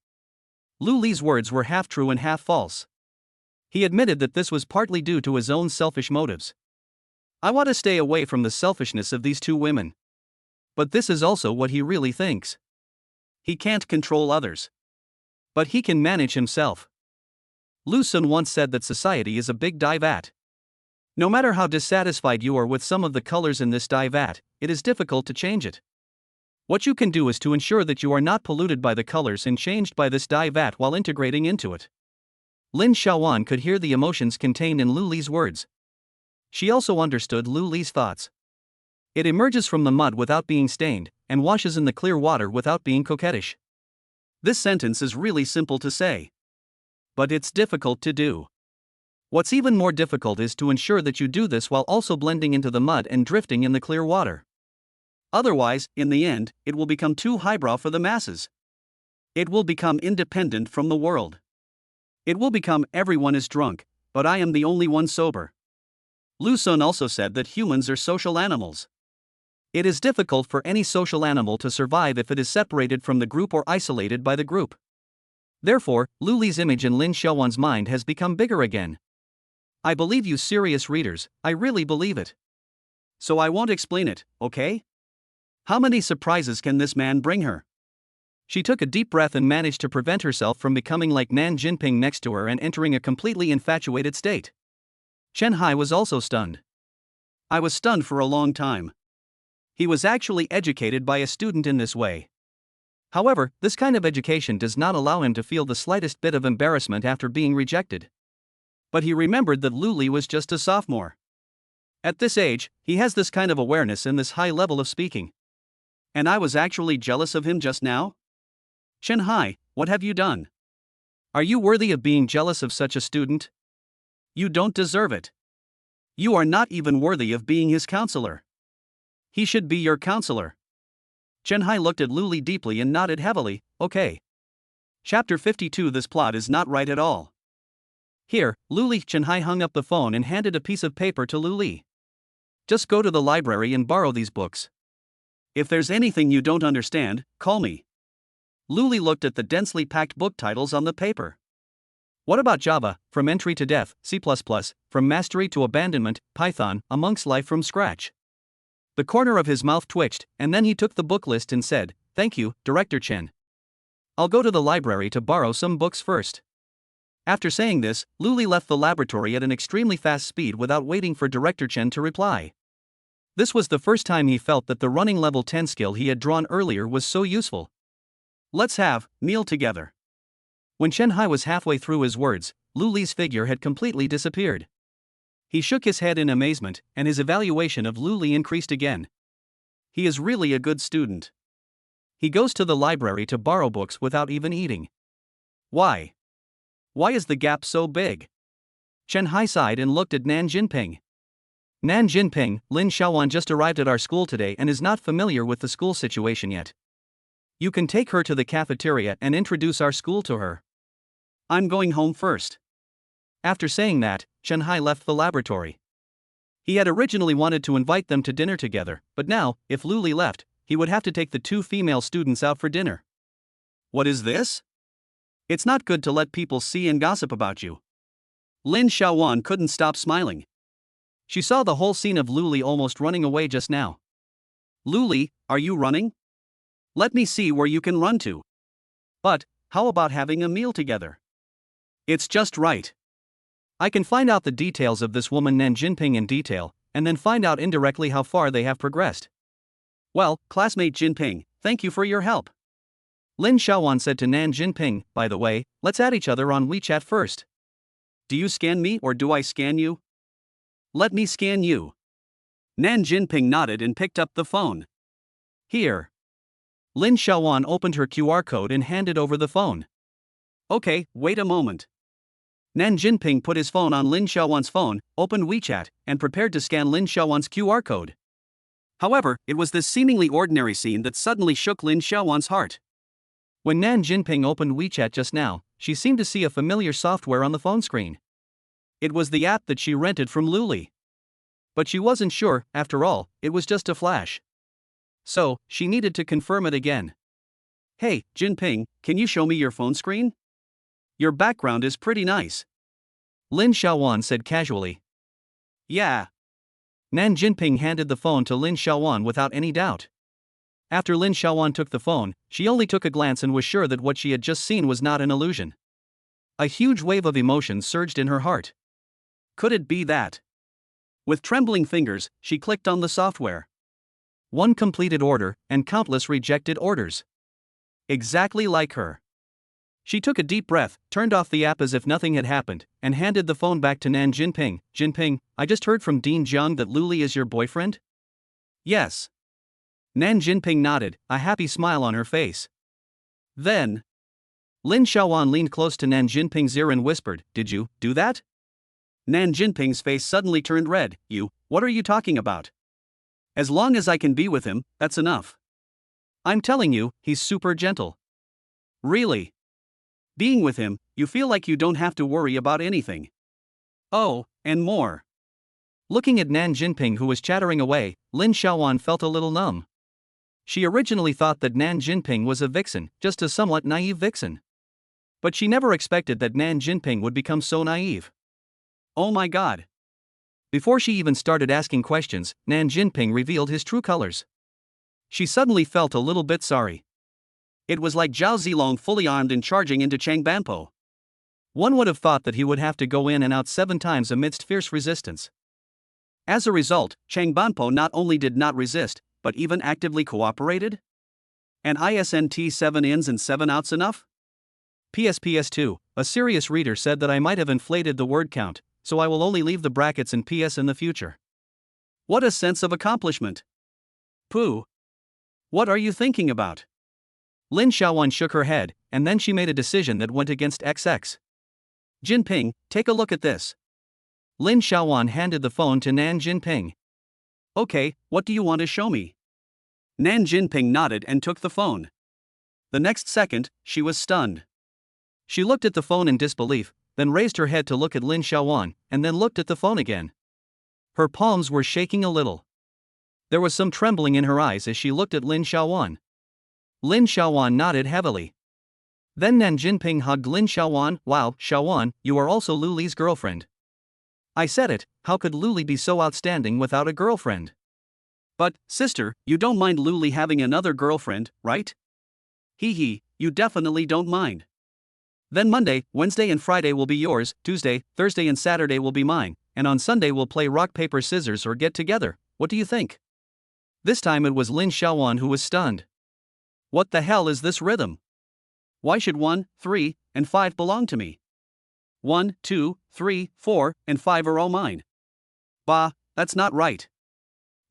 Lu Li's words were half true and half false. He admitted that this was partly due to his own selfish motives. "I want to stay away from the selfishness of these two women." But this is also what he really thinks. He can't control others. But he can manage himself. Lu Sun once said that society is a big dye vat. No matter how dissatisfied you are with some of the colors in this dye vat, it is difficult to change it. What you can do is to ensure that you are not polluted by the colors and changed by this dye vat while integrating into it. Lin Xiaowan could hear the emotions contained in Lu Li's words. She also understood Lu Li's thoughts. It emerges from the mud without being stained, and washes in the clear water without being coquettish. This sentence is really simple to say. But it's difficult to do. What's even more difficult is to ensure that you do this while also blending into the mud and drifting in the clear water. Otherwise, in the end, it will become too highbrow for the masses. It will become independent from the world. It will become everyone is drunk, but I am the only one sober. Lu Sun also said that humans are social animals. It is difficult for any social animal to survive if it is separated from the group or isolated by the group. Therefore, Lu Li's image in Lin Xiaowan's mind has become bigger again. I believe you serious readers, I really believe it. So I won't explain it, okay? How many surprises can this man bring her? She took a deep breath and managed to prevent herself from becoming like Nan Jinping next to her and entering a completely infatuated state. Chen Hai was also stunned. I was stunned for a long time. He was actually educated by a student in this way. However, this kind of education does not allow him to feel the slightest bit of embarrassment after being rejected. But he remembered that Lu Li was just a sophomore. At this age, he has this kind of awareness and this high level of speaking. And I was actually jealous of him just now? Chen Hai, what have you done? Are you worthy of being jealous of such a student? You don't deserve it. You are not even worthy of being his counselor. He should be your counselor. Chen Hai looked at Lu Li deeply and nodded heavily, okay. Chapter 52. This plot is not right at all. Here, Lu Li. Chen Hai hung up the phone and handed a piece of paper to Lu Li. Just go to the library and borrow these books. If there's anything you don't understand, call me. Lu Li looked at the densely packed book titles on the paper. What about Java, From Entry to Death, C++, From Mastery to Abandonment, Python, A Monk's Life from Scratch? The corner of his mouth twitched, and then he took the book list and said, "Thank you, Director Chen. I'll go to the library to borrow some books first." After saying this, Lu Li left the laboratory at an extremely fast speed without waiting for Director Chen to reply. This was the first time he felt that the running level 10 skill he had drawn earlier was so useful. Let's have meal together. When Chen Hai was halfway through his words, Lu Li's figure had completely disappeared. He shook his head in amazement, and his evaluation of Lu Li increased again. He is really a good student. He goes to the library to borrow books without even eating. Why? Why is the gap so big? Chen Hai sighed and looked at Nan Jinping. Nan Jinping, Lin Xiaowan just arrived at our school today and is not familiar with the school situation yet. You can take her to the cafeteria and introduce our school to her. I'm going home first. After saying that, Chen Hai left the laboratory. He had originally wanted to invite them to dinner together, but now, if Luli left, he would have to take the two female students out for dinner. What is this? It's not good to let people see and gossip about you. Lin Xiaowan couldn't stop smiling. She saw the whole scene of Luli almost running away just now. Luli, are you running? Let me see where you can run to. But, how about having a meal together? It's just right. I can find out the details of this woman Nan Jinping in detail, and then find out indirectly how far they have progressed. Well, classmate Jinping, thank you for your help. Lin Xiaowan said to Nan Jinping, by the way, let's add each other on WeChat first. Do you scan me or do I scan you? Let me scan you. Nan Jinping nodded and picked up the phone. Here. Lin Xiaowan opened her QR code and handed over the phone. Okay, wait a moment. Nan Jinping put his phone on Lin Xiaowan's phone, opened WeChat, and prepared to scan Lin Xiaowan's QR code. However, it was this seemingly ordinary scene that suddenly shook Lin Xiaowan's heart. When Nan Jinping opened WeChat just now, she seemed to see a familiar software on the phone screen. It was the app that she rented from Luli. But she wasn't sure, after all, it was just a flash. So, she needed to confirm it again. Hey, Jinping, can you show me your phone screen? Your background is pretty nice. Lin Xiaowan said casually. Yeah. Nan Jinping handed the phone to Lin Xiaowan without any doubt. After Lin Xiaowan took the phone, she only took a glance and was sure that what she had just seen was not an illusion. A huge wave of emotion surged in her heart. Could it be that? With trembling fingers, she clicked on the software. One completed order, and countless rejected orders. Exactly like her. She took a deep breath, turned off the app as if nothing had happened, and handed the phone back to Nan Jinping. Jinping, I just heard from Dean Jiang that Luli is your boyfriend? Yes. Nan Jinping nodded, a happy smile on her face. Then, Lin Xiaowan leaned close to Nan Jinping's ear and whispered, Did you do that? Nan Jinping's face suddenly turned red. What are you talking about? As long as I can be with him, that's enough. I'm telling you, he's super gentle. Really? Being with him, you feel like you don't have to worry about anything. Oh, and more. Looking at Nan Jinping who was chattering away, Lin Xiaowan felt a little numb. She originally thought that Nan Jinping was a vixen, just a somewhat naive vixen. But she never expected that Nan Jinping would become so naive. Oh my god. Before she even started asking questions, Nan Jinping revealed his true colors. She suddenly felt a little bit sorry. It was like Zhao Zilong fully armed and charging into Chang Banpo. One would have thought that he would have to go in and out 7 times amidst fierce resistance. As a result, Chang Banpo not only did not resist, but even actively cooperated? And isn't 7 ins and 7 outs enough? PS2, a serious reader said that I might have inflated the word count, so I will only leave the brackets in PS in the future. What a sense of accomplishment. Pooh. What are you thinking about? Lin Xiaowan shook her head, and then she made a decision that went against XX. Jinping, take a look at this. Lin Xiaowan handed the phone to Nan Jinping. Okay, what do you want to show me? Nan Jinping nodded and took the phone. The next second, she was stunned. She looked at the phone in disbelief, then raised her head to look at Lin Xiaowan, and then looked at the phone again. Her palms were shaking a little. There was some trembling in her eyes as she looked at Lin Xiaowan. Lin Xiaowan nodded heavily. Then Nan Jinping hugged Lin Xiaowan. Wow, Xiaowan, you are also Luli's girlfriend. I said it, how could Luli be so outstanding without a girlfriend? But, sister, you don't mind Luli having another girlfriend, right? Hee, you definitely don't mind. Then Monday, Wednesday and Friday will be yours, Tuesday, Thursday and Saturday will be mine, and on Sunday we'll play rock paper scissors or get together. What do you think? This time it was Lin Xiaowan who was stunned. What the hell is this rhythm? Why should 1, 3, and 5 belong to me? 1, 2, 3, 4, and 5 are all mine. Bah, that's not right.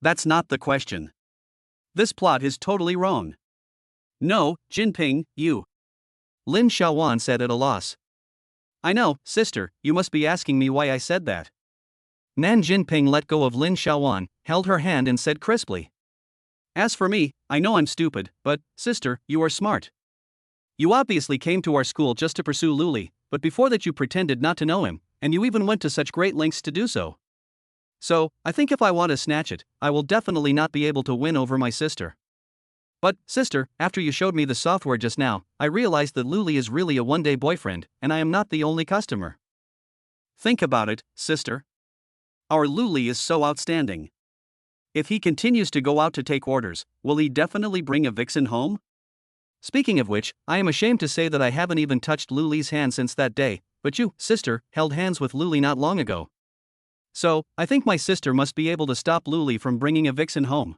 That's not the question. This plot is totally wrong. No, Jinping, you. Lin Xiaowan said at a loss. I know, sister, you must be asking me why I said that. Nan Jinping let go of Lin Xiaowan, held her hand and said crisply. As for me, I know I'm stupid, but, sister, you are smart. You obviously came to our school just to pursue Luli, but before that you pretended not to know him, and you even went to such great lengths to do so. So, I think if I want to snatch it, I will definitely not be able to win over my sister. But, sister, after you showed me the software just now, I realized that Luli is really a one-day boyfriend, and I am not the only customer. Think about it, sister. Our Luli is so outstanding. If he continues to go out to take orders, will he definitely bring a vixen home? Speaking of which, I am ashamed to say that I haven't even touched Luli's hand since that day, but you, sister, held hands with Luli not long ago. So, I think my sister must be able to stop Luli from bringing a vixen home.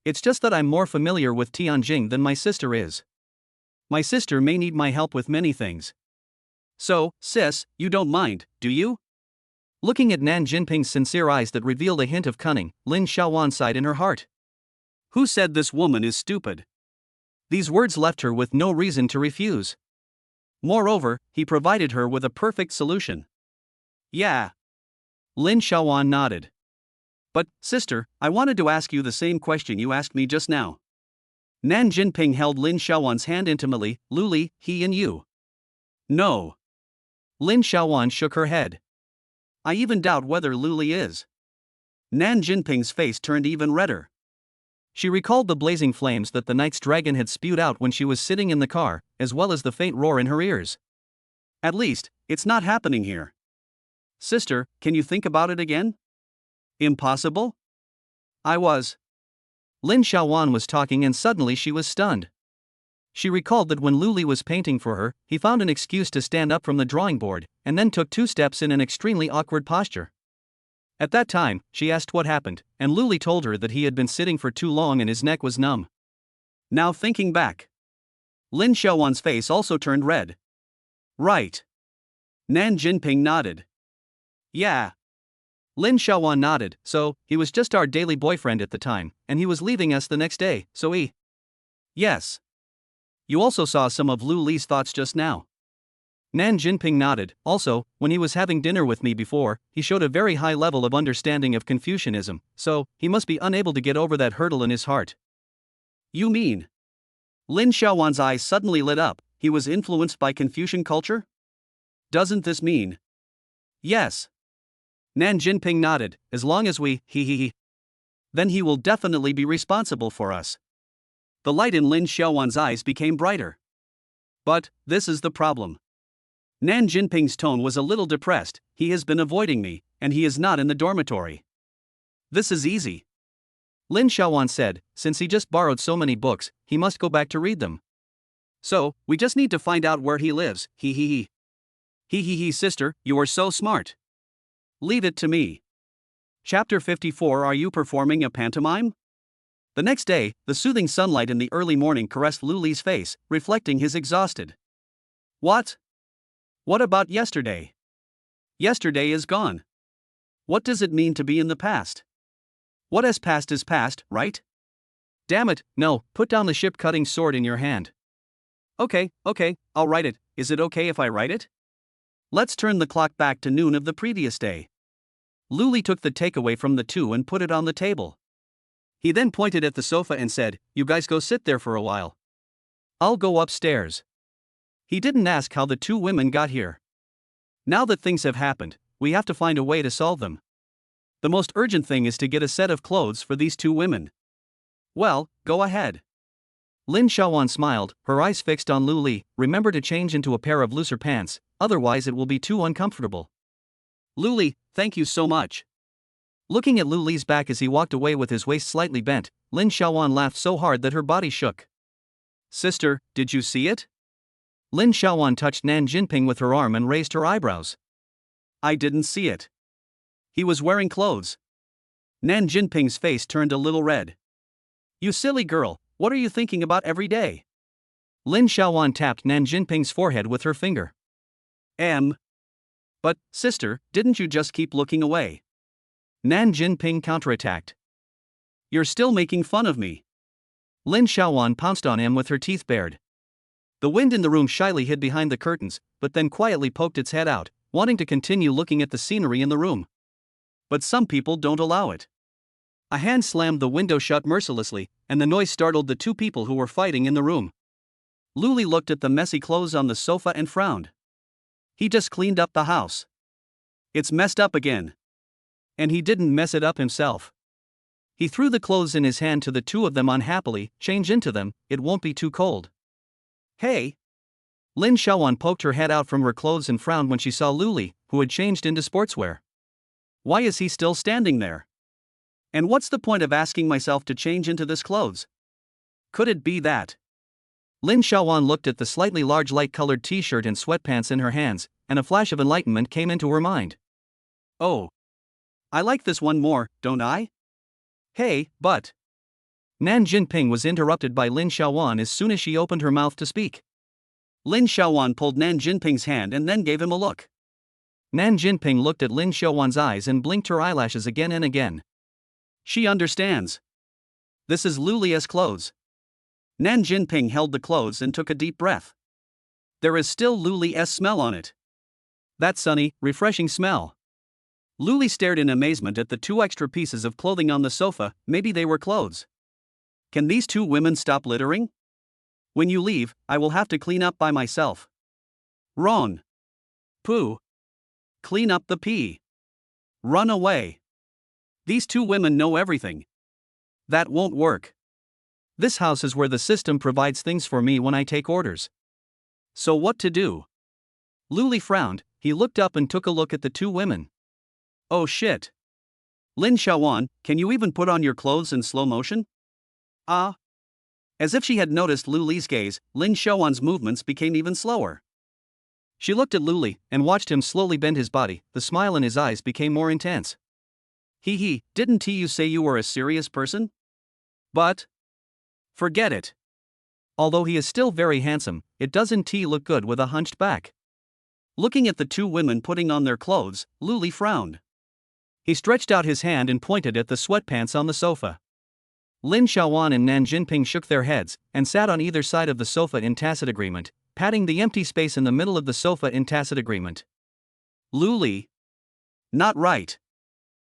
It's just that I'm more familiar with Tianjing than my sister is. My sister may need my help with many things. So, sis, you don't mind, do you? Looking at Nan Jinping's sincere eyes that revealed a hint of cunning, Lin Xiaowan sighed in her heart. Who said this woman is stupid? These words left her with no reason to refuse. Moreover, he provided her with a perfect solution. Yeah. Lin Xiaowan nodded. But, sister, I wanted to ask you the same question you asked me just now. Nan Jinping held Lin Xiaowan's hand intimately. Luli, he and you. No. Lin Xiaowan shook her head. I even doubt whether Luli is. Nan Jinping's face turned even redder. She recalled the blazing flames that the night's dragon had spewed out when she was sitting in the car, as well as the faint roar in her ears. At least, it's not happening here. Sister, can you think about it again? Impossible? I was. Lin Xiaowan was talking and suddenly she was stunned. She recalled that when Luli was painting for her, he found an excuse to stand up from the drawing board, and then took 2 steps in an extremely awkward posture. At that time, she asked what happened, and Luli told her that he had been sitting for too long and his neck was numb. Now thinking back, Lin Xiaowan's face also turned red. Right. Nan Jinping nodded. Yeah. Lin Xiaowan nodded. So, he was just our daily boyfriend at the time, and he was leaving us the next day, so he... Yes. You also saw some of Luli's thoughts just now. Nan Jinping nodded. Also, when he was having dinner with me before, he showed a very high level of understanding of Confucianism, so, he must be unable to get over that hurdle in his heart. You mean? Lin Xiaowan's eyes suddenly lit up. He was influenced by Confucian culture? Doesn't this mean? Yes. Nan Jinping nodded. As long as we, then he will definitely be responsible for us. The light in Lin Xiaowan's eyes became brighter. But, this is the problem. Nan Jinping's tone was a little depressed. He has been avoiding me, and he is not in the dormitory. This is easy. Lin Xiaowan said, since he just borrowed so many books, he must go back to read them. So, we just need to find out where he lives. Sister, you are so smart. Leave it to me. Chapter 54. Are you performing a pantomime? The next day, the soothing sunlight in the early morning caressed Luli's face, reflecting his exhausted. What? What about yesterday? Yesterday is gone. What does it mean to be in the past? What has passed is past, right? Damn it, no, put down the ship-cutting sword in your hand. Okay, I'll write it. Is it okay if I write it? Let's turn the clock back to noon of the previous day. Luli took the takeaway from the two and put it on the table. He then pointed at the sofa and said, you guys go sit there for a while. I'll go upstairs. He didn't ask how the two women got here. Now that things have happened, we have to find a way to solve them. The most urgent thing is to get a set of clothes for these two women. Well, go ahead. Lin Xiaowan smiled, her eyes fixed on Luli. Remember to change into a pair of looser pants, otherwise it will be too uncomfortable. Luli, thank you so much. Looking at Luli's back as he walked away with his waist slightly bent, Lin Xiaowan laughed so hard that her body shook. Sister, did you see it? Lin Xiaowan touched Nan Jinping with her arm and raised her eyebrows. I didn't see it. He was wearing clothes. Nan Jinping's face turned a little red. You silly girl, what are you thinking about every day? Lin Xiaowan tapped Nan Jinping's forehead with her finger. But, sister, didn't you just keep looking away? Nan Jinping counterattacked. You're still making fun of me. Lin Xiaowan pounced on him with her teeth bared. The wind in the room shyly hid behind the curtains, but then quietly poked its head out, wanting to continue looking at the scenery in the room. But some people don't allow it. A hand slammed the window shut mercilessly, and the noise startled the two people who were fighting in the room. Luli looked at the messy clothes on the sofa and frowned. He just cleaned up the house. It's messed up again. And he didn't mess it up himself. He threw the clothes in his hand to the two of them unhappily. Change into them, it won't be too cold. Hey! Lin Xiaowan poked her head out from her clothes and frowned when she saw Luli, who had changed into sportswear. Why is he still standing there? And what's the point of asking myself to change into this clothes? Could it be that? Lin Xiaowan looked at the slightly large light-colored t-shirt and sweatpants in her hands, and a flash of enlightenment came into her mind. Oh. I like this one more, don't I? Hey, but... Nan Jinping was interrupted by Lin Xiaowan as soon as she opened her mouth to speak. Lin Xiaowan pulled Nan Jinping's hand and then gave him a look. Nan Jinping looked at Lin Xiaowan's eyes and blinked her eyelashes again and again. She understands. This is Luli's clothes. Nan Jinping held the clothes and took a deep breath. There is still Luli's smell on it. That sunny, refreshing smell. Luli stared in amazement at the two extra pieces of clothing on the sofa. Maybe they were clothes. Can these two women stop littering? When you leave, I will have to clean up by myself. Wrong. Poo. Clean up the pee. Run away. These two women know everything. That won't work. This house is where the system provides things for me when I take orders. So what to do? Luli frowned. He looked up and took a look at the two women. Oh shit. Lin Xiaowan, can you even put on your clothes in slow motion? Ah. As if she had noticed Luli's gaze, Lin Xiaowan's movements became even slower. She looked at Luli and watched him slowly bend his body. The smile in his eyes became more intense. Didn't you say you were a serious person? But... Forget it. Although he is still very handsome, it doesn't look good with a hunched back. Looking at the two women putting on their clothes, Luli frowned. He stretched out his hand and pointed at the sweatpants on the sofa. Lin Xiaowan and Nan Jinping shook their heads and sat on either side of the sofa in tacit agreement, patting the empty space in the middle of the sofa in tacit agreement. Luli. Not right.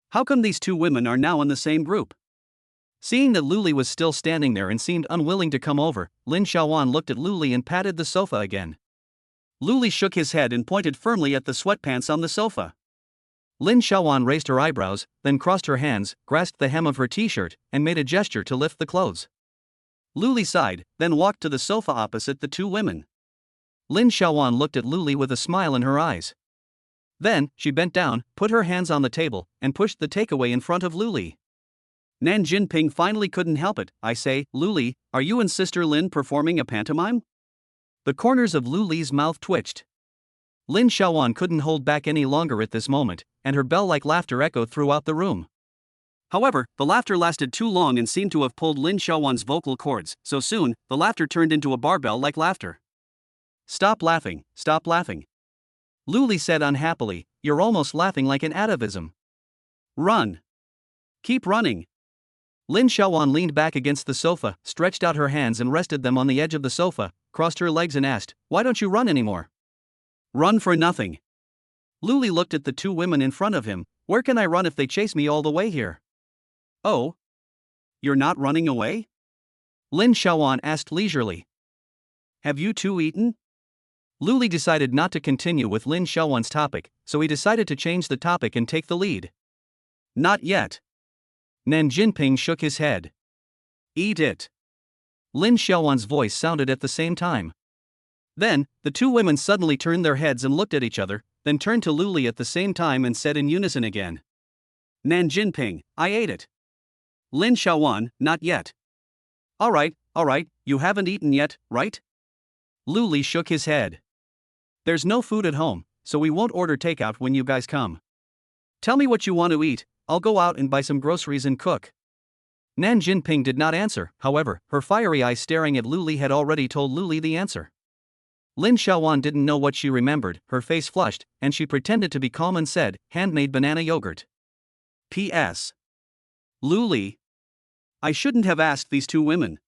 How come these two women are now in the same group? Seeing that Luli was still standing there and seemed unwilling to come over, Lin Xiaowan looked at Luli and patted the sofa again. Luli shook his head and pointed firmly at the sweatpants on the sofa. Lin Xiaowan raised her eyebrows, then crossed her hands, grasped the hem of her t-shirt, and made a gesture to lift the clothes. Luli sighed, then walked to the sofa opposite the two women. Lin Xiaowan looked at Luli with a smile in her eyes. Then, she bent down, put her hands on the table, and pushed the takeaway in front of Luli. Nan Jinping finally couldn't help it. I say, Luli, are you and Sister Lin performing a pantomime? The corners of Luli's mouth twitched. Lin Xiaowan couldn't hold back any longer at this moment, and her bell-like laughter echoed throughout the room. However, the laughter lasted too long and seemed to have pulled Lin Xiaowan's vocal cords, so soon, the laughter turned into a barbell-like laughter. Stop laughing, stop laughing. Luli said unhappily, you're almost laughing like an atavism. Run. Keep running. Lin Xiaowan leaned back against the sofa, stretched out her hands and rested them on the edge of the sofa, crossed her legs and asked, why don't you run anymore? Run for nothing. Luli looked at the two women in front of him. Where can I run if they chase me all the way here? Oh? You're not running away? Lin Xiaowan asked leisurely. Have you two eaten? Luli decided not to continue with Lin Xiaowan's topic, so he decided to change the topic and take the lead. Not yet. Nan Jinping shook his head. Eat it. Lin Xiaowan's voice sounded at the same time. Then, the two women suddenly turned their heads and looked at each other, then turned to Luli at the same time and said in unison again. Nan Jinping, I ate it. Lin Xiaowan, not yet. All right, you haven't eaten yet, right? Luli shook his head. There's no food at home, so we won't order takeout when you guys come. Tell me what you want to eat, I'll go out and buy some groceries and cook. Nan Jinping did not answer, however, her fiery eyes staring at Luli had already told Luli the answer. Lin Xiaowan didn't know what she remembered, her face flushed, and she pretended to be calm and said, handmade banana yogurt. P.S. Luli. I shouldn't have asked these two women.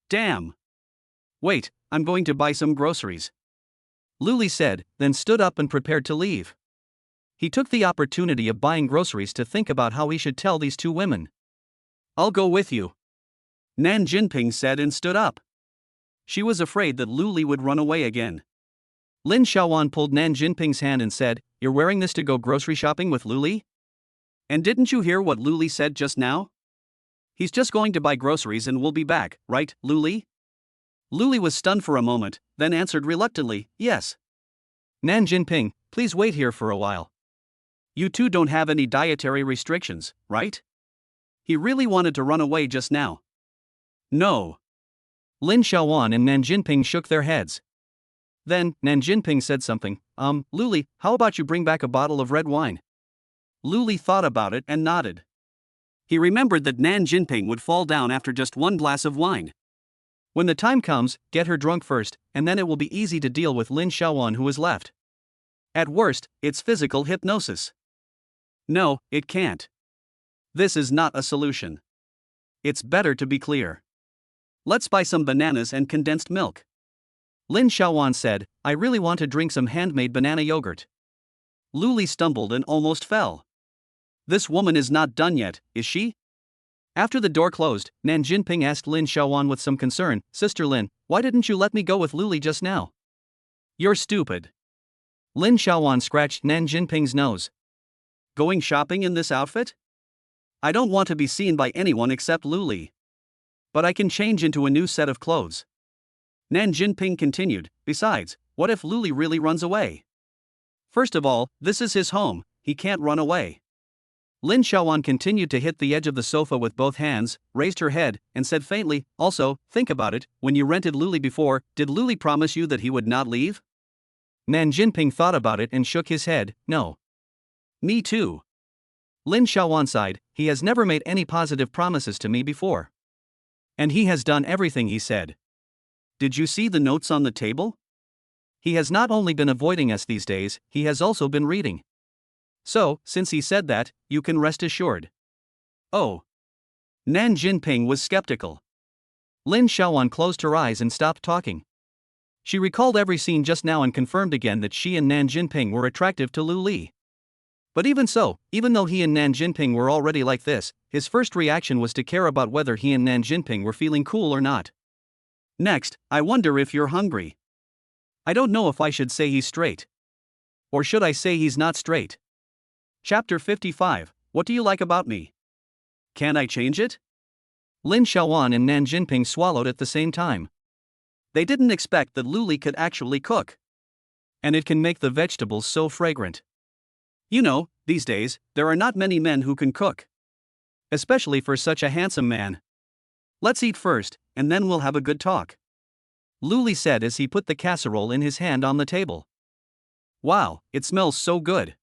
Damn. Wait, I'm going to buy some groceries. Luli said, then stood up and prepared to leave. He took the opportunity of buying groceries to think about how he should tell these two women. "I'll go with you," Nan Jinping said and stood up. She was afraid that Lu Li would run away again. Lin Xiaowan pulled Nan Jinping's hand and said, "You're wearing this to go grocery shopping with Lu Li? And didn't you hear what Lu Li said just now? He's just going to buy groceries and we'll be back, right, Lu Li?" Lu Li was stunned for a moment, then answered reluctantly, "Yes." "Nan Jinping, please wait here for a while. You two don't have any dietary restrictions, right?" He really wanted to run away just now. "No." Lin Xiaowan and Nan Jinping shook their heads. Then, Nan Jinping said something, Lu Li, how about you bring back a bottle of red wine?" Lu Li thought about it and nodded. He remembered that Nan Jinping would fall down after just one glass of wine. When the time comes, get her drunk first, and then it will be easy to deal with Lin Xiaowan who is left. At worst, it's physical hypnosis. No, it can't. This is not a solution. It's better to be clear. Let's buy some bananas and condensed milk. Lin Xiaowan said, "I really want to drink some handmade banana yogurt." Lu Li stumbled and almost fell. This woman is not done yet, is she? After the door closed, Nan Jinping asked Lin Xiaowan with some concern, "Sister Lin, why didn't you let me go with Lu Li just now?" "You're stupid." Lin Xiaowan scratched Nan Jinping's nose. "Going shopping in this outfit? I don't want to be seen by anyone except Lu Li. But I can change into a new set of clothes." Nan Jinping continued, "Besides, what if Lu Li really runs away? First of all, this is his home, he can't run away." Lin Xiaowan continued to hit the edge of the sofa with both hands, raised her head, and said faintly, "Also, think about it, when you rented Lu Li before, did Lu Li promise you that he would not leave?" Nan Jinping thought about it and shook his head, "No." "Me too." Lin Xiaowan sighed, "He has never made any positive promises to me before. And he has done everything he said. Did you see the notes on the table? He has not only been avoiding us these days, he has also been reading. So, since he said that, you can rest assured." "Oh." Nan Jinping was skeptical. Lin Xiaowan closed her eyes and stopped talking. She recalled every scene just now and confirmed again that she and Nan Jinping were attractive to Lu Li. But even so, even though he and Nan Jinping were already like this, his first reaction was to care about whether he and Nan Jinping were feeling cool or not. "Next, I wonder if you're hungry. I don't know if I should say he's straight. Or should I say he's not straight?" Chapter 55, What do you like about me? Can I change it? Lin Xiaowan and Nan Jinping swallowed at the same time. They didn't expect that Lu Li could actually cook. And it can make the vegetables so fragrant. You know, these days, there are not many men who can cook. Especially for such a handsome man. Let's eat first, and then we'll have a good talk. Lu Li said as he put the casserole in his hand on the table. Wow, it smells so good.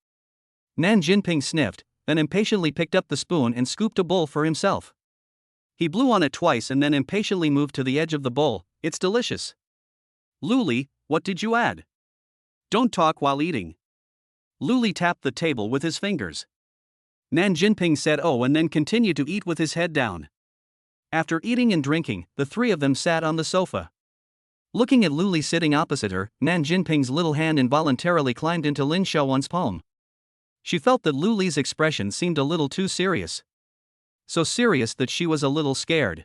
Nan Jinping sniffed, then impatiently picked up the spoon and scooped a bowl for himself. He blew on it twice and then impatiently moved to the edge of the bowl. It's delicious. Lu Li, what did you add? Don't talk while eating. Lu Li tapped the table with his fingers. Nan Jinping said oh and then continued to eat with his head down. After eating and drinking, the three of them sat on the sofa. Looking at Lu Li sitting opposite her, Nan Jinping's little hand involuntarily climbed into Lin Xiaowan's palm. She felt that Lu Li's expression seemed a little too serious. So serious that she was a little scared.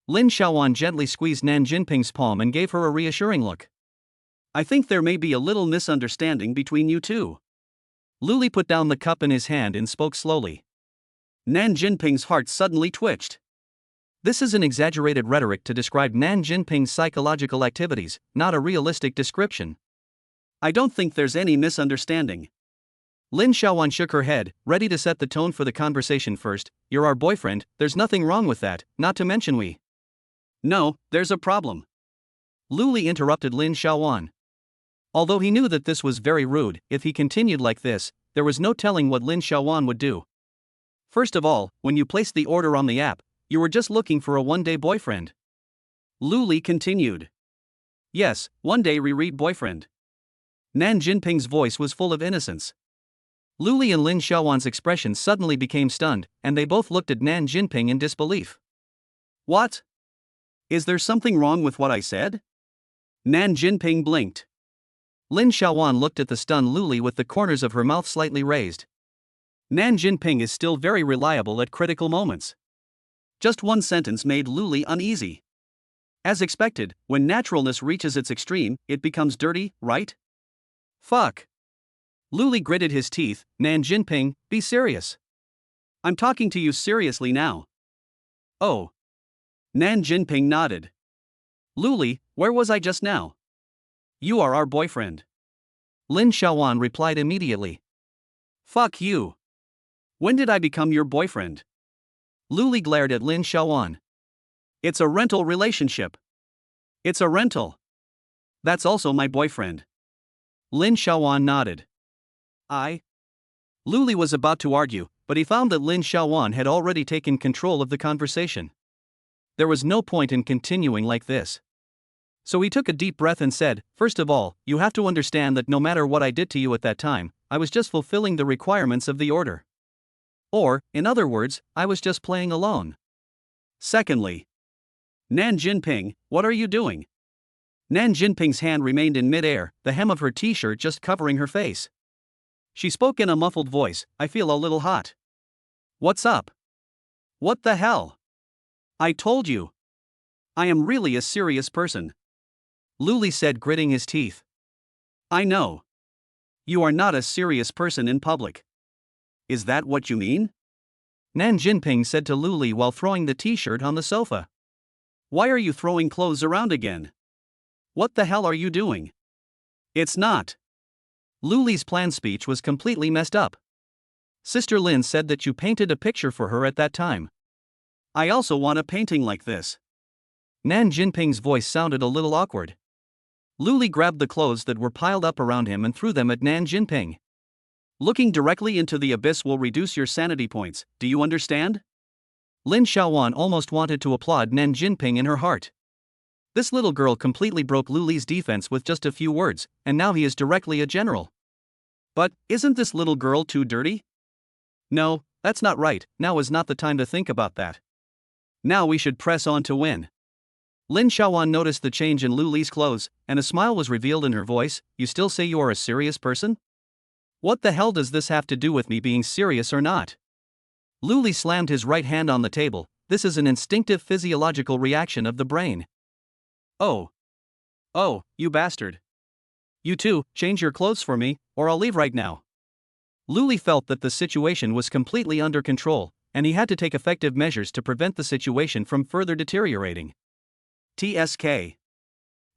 Lin Xiaowan gently squeezed Nan Jinping's palm and gave her a reassuring look. I think there may be a little misunderstanding between you two. Lu Li put down the cup in his hand and spoke slowly. Nan Jinping's heart suddenly twitched. This is an exaggerated rhetoric to describe Nan Jinping's psychological activities, not a realistic description. I don't think there's any misunderstanding. Lin Xiaowan shook her head, ready to set the tone for the conversation first. You're our boyfriend, there's nothing wrong with that, not to mention we. No, there's a problem. Lu Li interrupted Lin Xiaowan. Although he knew that this was very rude, if he continued like this, there was no telling what Lin Xiaowan would do. First of all, when you placed the order on the app, you were just looking for a one-day boyfriend. Lu Li continued. Yes, one-day reread boyfriend. Nan Jinping's voice was full of innocence. Lu Li and Lin Xiaowan's expressions suddenly became stunned, and they both looked at Nan Jinping in disbelief. What? Is there something wrong with what I said? Nan Jinping blinked. Lin Xiaowan looked at the stunned Luli with the corners of her mouth slightly raised. Nan Jinping is still very reliable at critical moments. Just one sentence made Luli uneasy. As expected, when naturalness reaches its extreme, it becomes dirty, right? Fuck. Luli gritted his teeth. Nan Jinping, be serious. I'm talking to you seriously now. Oh. Nan Jinping nodded. Luli, where was I just now? You are our boyfriend. Lin Xiaowan replied immediately. Fuck you. When did I become your boyfriend? Luli glared at Lin Xiaowan. It's a rental relationship. It's a rental. That's also my boyfriend. Lin Xiaowan nodded. Luli was about to argue, but he found that Lin Xiaowan had already taken control of the conversation. There was no point in continuing like this. So he took a deep breath and said, first of all, you have to understand that no matter what I did to you at that time, I was just fulfilling the requirements of the order. Or, in other words, I was just playing alone. Secondly, Nan Jinping, what are you doing? Nan Jinping's hand remained in mid-air, the hem of her t-shirt just covering her face. She spoke in a muffled voice, I feel a little hot. What's up? What the hell? I told you. I am really a serious person. Luli said, gritting his teeth. I know. You are not a serious person in public. Is that what you mean? Nan Jinping said to Luli while throwing the t-shirt on the sofa. Why are you throwing clothes around again? What the hell are you doing? It's not. Luli's planned speech was completely messed up. Sister Lin said that you painted a picture for her at that time. I also want a painting like this. Nan Jinping's voice sounded a little awkward. Luli grabbed the clothes that were piled up around him and threw them at Nan Jinping. Looking directly into the abyss will reduce your sanity points, do you understand? Lin Xiaowan almost wanted to applaud Nan Jinping in her heart. This little girl completely broke Luli's defense with just a few words, and now he is directly a general. But, isn't this little girl too dirty? No, that's not right, now is not the time to think about that. Now we should press on to win. Lin Xiaowan noticed the change in Luli's clothes, and a smile was revealed in her voice. You still say you are a serious person? What the hell does this have to do with me being serious or not? Luli slammed his right hand on the table. This is an instinctive physiological reaction of the brain. Oh, you bastard. You too, change your clothes for me, or I'll leave right now. Luli felt that the situation was completely under control, and he had to take effective measures to prevent the situation from further deteriorating. TSK.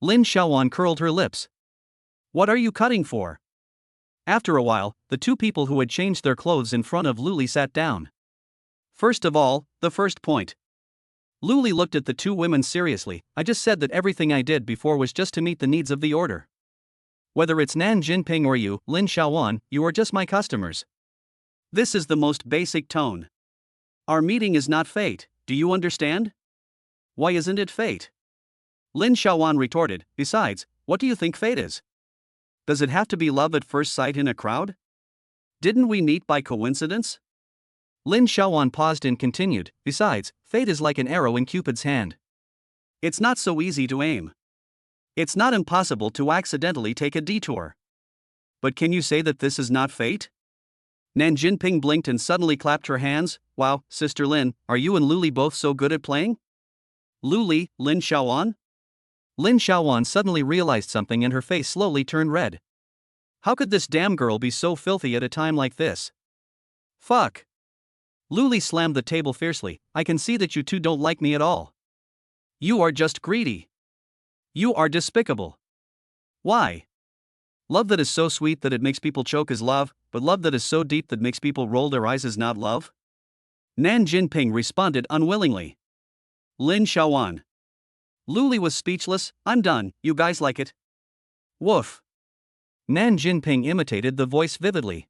Lin Xiaowan curled her lips. What are you cutting for? After a while, the two people who had changed their clothes in front of Luli sat down. First of all, the first point. Luli looked at the two women seriously. I just said that everything I did before was just to meet the needs of the order. Whether it's Nan Jinping or you, Lin Xiaowan, you are just my customers. This is the most basic tone. Our meeting is not fate, do you understand? Why isn't it fate? Lin Xiaowan retorted, besides, what do you think fate is? Does it have to be love at first sight in a crowd? Didn't we meet by coincidence? Lin Xiaowan paused and continued, besides, fate is like an arrow in Cupid's hand. It's not so easy to aim. It's not impossible to accidentally take a detour. But can you say that this is not fate? Nan Jinping blinked and suddenly clapped her hands. Wow, Sister Lin, are you and Luli both so good at playing? Luli, Lin Xiaowan? Lin Xiaowan suddenly realized something and her face slowly turned red. How could this damn girl be so filthy at a time like this? Fuck. Luli slammed the table fiercely. I can see that you two don't like me at all. You are just greedy. You are despicable. Why? Love that is so sweet that it makes people choke is love, but love that is so deep that makes people roll their eyes is not love? Nan Jinping responded unwillingly. Lin Xiaowan. Luli was speechless. I'm done, you guys like it? Woof. Nan Jinping imitated the voice vividly.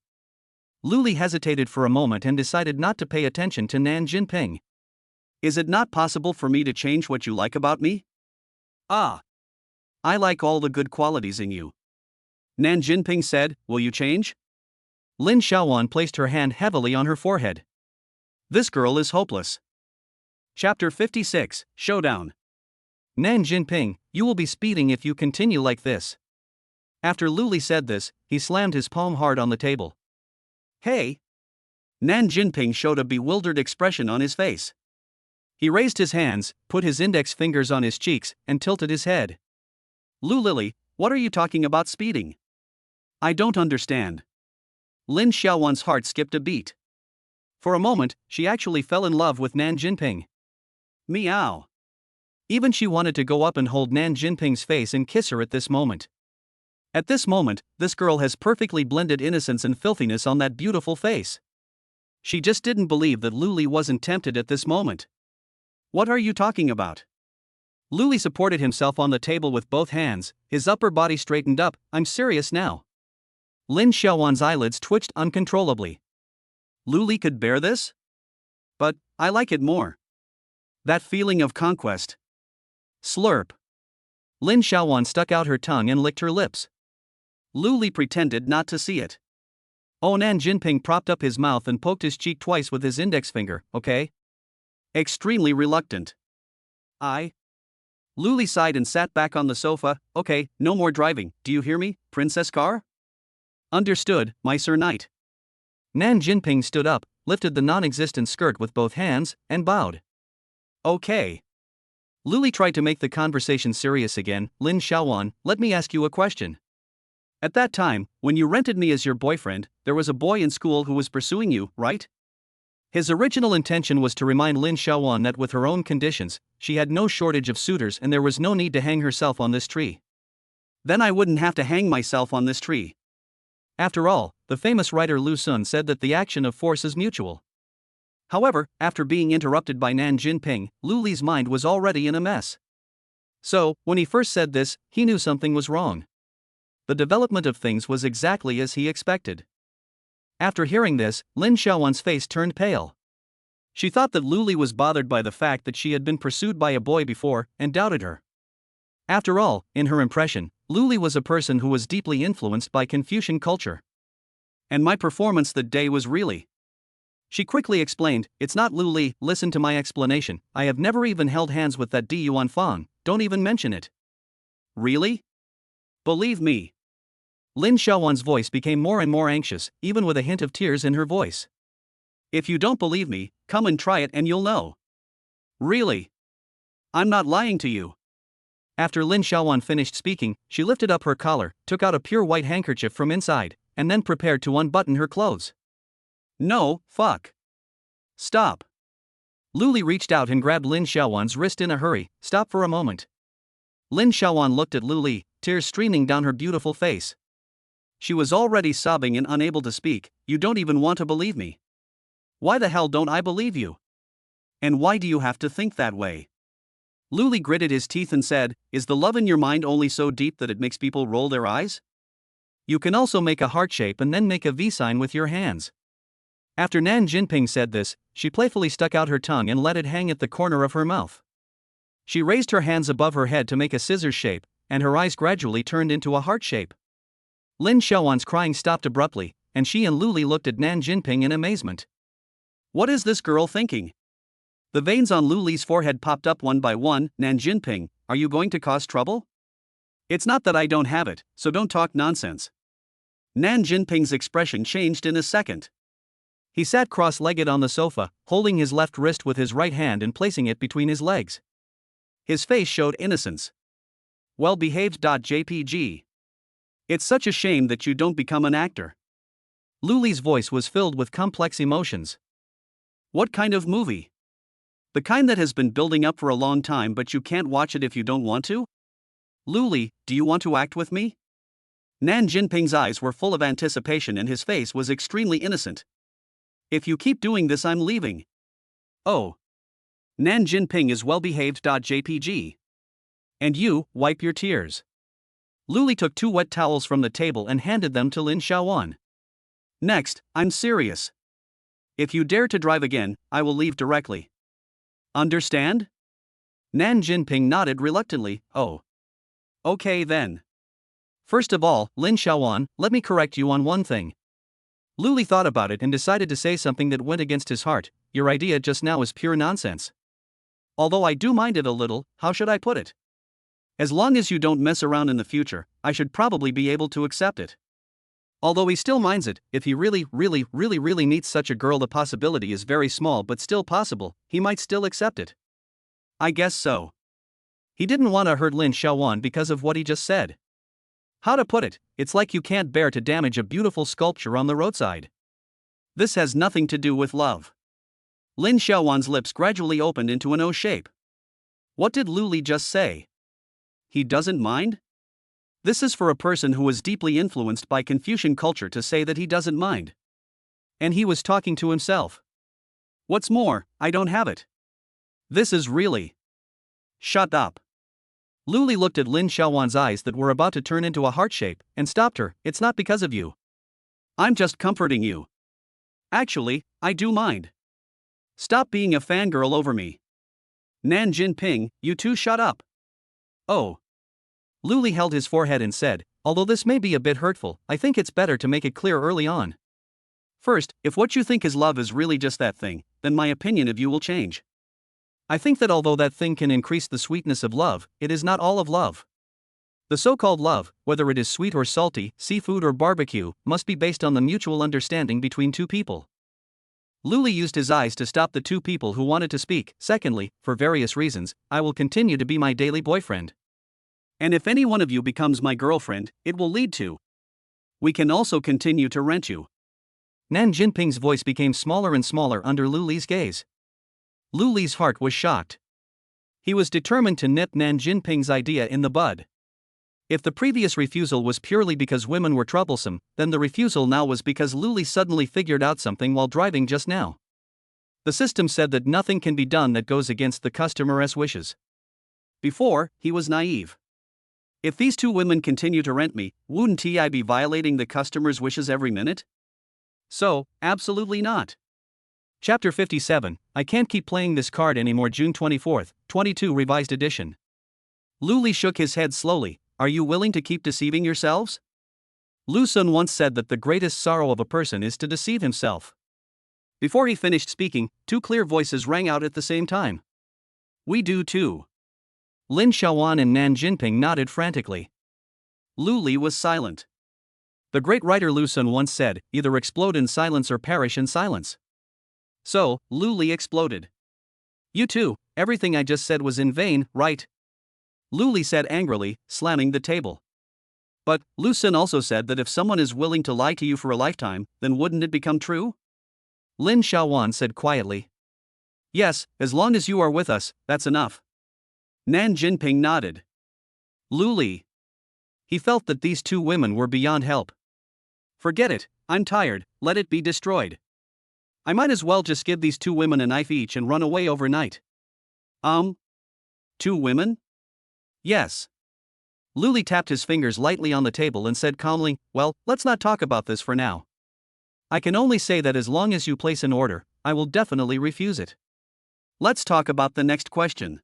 Luli hesitated for a moment and decided not to pay attention to Nan Jinping. Is it not possible for me to change what you like about me? Ah. I like all the good qualities in you. Nan Jinping said, will you change? Lin Xiaowan placed her hand heavily on her forehead. This girl is hopeless. Chapter 56, Showdown. Nan Jinping, you will be speeding if you continue like this. After Luli said this, he slammed his palm hard on the table. Hey! Nan Jinping showed a bewildered expression on his face. He raised his hands, put his index fingers on his cheeks, and tilted his head. Lili, what are you talking about speeding? I don't understand. Lin Xiaowan's heart skipped a beat. For a moment, she actually fell in love with Nan Jinping. Meow. Even she wanted to go up and hold Nan Jinping's face and kiss her at this moment. At this moment, this girl has perfectly blended innocence and filthiness on that beautiful face. She just didn't believe that Luli wasn't tempted at this moment. What are you talking about? Luli supported himself on the table with both hands, his upper body straightened up. I'm serious now. Lin Xiaowan's eyelids twitched uncontrollably. Luli could bear this? But I like it more. That feeling of conquest. Slurp. Lin Xiaowan stuck out her tongue and licked her lips. Luli pretended not to see it. Nan Jinping propped up his mouth and poked his cheek twice with his index finger. Okay? Extremely reluctant. Luli sighed and sat back on the sofa. Okay, no more driving, do you hear me, Princess Car? Understood, my Sir Knight. Nan Jinping stood up, lifted the non-existent skirt with both hands, and bowed. Okay. Luli tried to make the conversation serious again. Lin Xiaowan, let me ask you a question. At that time, when you rented me as your boyfriend, there was a boy in school who was pursuing you, right? His original intention was to remind Lin Xiaowan that with her own conditions, she had no shortage of suitors and there was no need to hang herself on this tree. Then I wouldn't have to hang myself on this tree. After all, the famous writer Lu Sun said that the action of force is mutual. However, after being interrupted by Nan Jinping, Luli's mind was already in a mess. So, when he first said this, he knew something was wrong. The development of things was exactly as he expected. After hearing this, Lin Xiaowan's face turned pale. She thought that Luli was bothered by the fact that she had been pursued by a boy before, and doubted her. After all, in her impression, Luli was a person who was deeply influenced by Confucian culture. And my performance that day was really. She quickly explained, it's not Luli, listen to my explanation, I have never even held hands with that Yuan Fang, don't even mention it. Really? Believe me. Lin Xiaowan's voice became more and more anxious, even with a hint of tears in her voice. If you don't believe me, come and try it and you'll know. Really? I'm not lying to you. After Lin Xiaowan finished speaking, she lifted up her collar, took out a pure white handkerchief from inside, and then prepared to unbutton her clothes. No, fuck. Stop. Luli reached out and grabbed Lin Xiaowan's wrist in a hurry. Stop for a moment. Lin Xiaowan looked at Luli, tears streaming down her beautiful face. She was already sobbing and unable to speak. You don't even want to believe me. Why the hell don't I believe you? And why do you have to think that way? Luli gritted his teeth and said, is the love in your mind only so deep that it makes people roll their eyes? You can also make a heart shape and then make a V sign with your hands. After Nan Jinping said this, she playfully stuck out her tongue and let it hang at the corner of her mouth. She raised her hands above her head to make a scissors shape, and her eyes gradually turned into a heart shape. Lin Xiaowan's crying stopped abruptly, and she and Luli looked at Nan Jinping in amazement. What is this girl thinking? The veins on Luli's forehead popped up one by one. Nan Jinping, are you going to cause trouble? It's not that I don't have it, so don't talk nonsense. Nan Jinping's expression changed in a second. He sat cross-legged on the sofa, holding his left wrist with his right hand and placing it between his legs. His face showed innocence. Well-behaved. JPG. It's such a shame that you don't become an actor. Luli's voice was filled with complex emotions. What kind of movie? The kind that has been building up for a long time but you can't watch it if you don't want to? Luli, do you want to act with me? Nan Jinping's eyes were full of anticipation and his face was extremely innocent. If you keep doing this, I'm leaving. Oh. Nan Jinping is well-behaved. JPG. And you, wipe your tears. Luli took 2 wet towels from the table and handed them to Lin Xiaowan. Next, I'm serious. If you dare to drive again, I will leave directly. Understand? Nan Jinping nodded reluctantly. Oh. Okay then. First of all, Lin Xiaowan, let me correct you on one thing. Luli thought about it and decided to say something that went against his heart. Your idea just now is pure nonsense. Although I do mind it a little, how should I put it? As long as you don't mess around in the future, I should probably be able to accept it. Although he still minds it, if he really meets such a girl, the possibility is very small but still possible, he might still accept it. I guess so. He didn't want to hurt Lin Xiaowan because of what he just said. How to put it, it's like you can't bear to damage a beautiful sculpture on the roadside. This has nothing to do with love. Lin Xiaowan's lips gradually opened into an O shape. What did Lu Li just say? He doesn't mind? This is for a person who was deeply influenced by Confucian culture to say that he doesn't mind. And he was talking to himself. What's more, I don't have it. This is really. Shut up. Lu Li looked at Lin Xiaowan's eyes that were about to turn into a heart shape and stopped her. It's not because of you. I'm just comforting you. Actually, I do mind. Stop being a fangirl over me. Nan Jinping, you two shut up. Oh. Lu Li held his forehead and said, although this may be a bit hurtful, I think it's better to make it clear early on. First, if what you think is love is really just that thing, then my opinion of you will change. I think that although that thing can increase the sweetness of love, it is not all of love. The so-called love, whether it is sweet or salty, seafood or barbecue, must be based on the mutual understanding between two people. Lu Li used his eyes to stop the two people who wanted to speak. Secondly, for various reasons, I will continue to be my daily boyfriend. And if any one of you becomes my girlfriend, it will lead to. We can also continue to rent you. Nan Jinping's voice became smaller and smaller under Lu Li's gaze. Lu Li's heart was shocked. He was determined to nip Nan Jinping's idea in the bud. If the previous refusal was purely because women were troublesome, then the refusal now was because Lu Li suddenly figured out something while driving just now. The system said that nothing can be done that goes against the customer's wishes. Before, he was naive. If these two women continue to rent me, wouldn't I be violating the customer's wishes every minute? So, absolutely not. Chapter 57, I can't keep playing this card anymore. June 24th, 22 Revised Edition. Lu Li shook his head slowly. Are you willing to keep deceiving yourselves? Lu Sun once said that the greatest sorrow of a person is to deceive himself. Before he finished speaking, two clear voices rang out at the same time. We do too. Lin Xiaowan and Nan Jinping nodded frantically. Lu Li was silent. The great writer Lu Sun once said, either explode in silence or perish in silence. So, Lu Li exploded. You too, everything I just said was in vain, right? Lu Li said angrily, slamming the table. But, Lu Sun also said that if someone is willing to lie to you for a lifetime, then wouldn't it become true? Lin Xiaowan said quietly. Yes, as long as you are with us, that's enough. Nan Jinping nodded. Lu Li. He felt that these two women were beyond help. Forget it, I'm tired, let it be destroyed. I might as well just give these two women a knife each and run away overnight. 2 women? Yes. Lu Li tapped his fingers lightly on the table and said calmly, well, let's not talk about this for now. I can only say that as long as you place an order, I will definitely refuse it. Let's talk about the next question.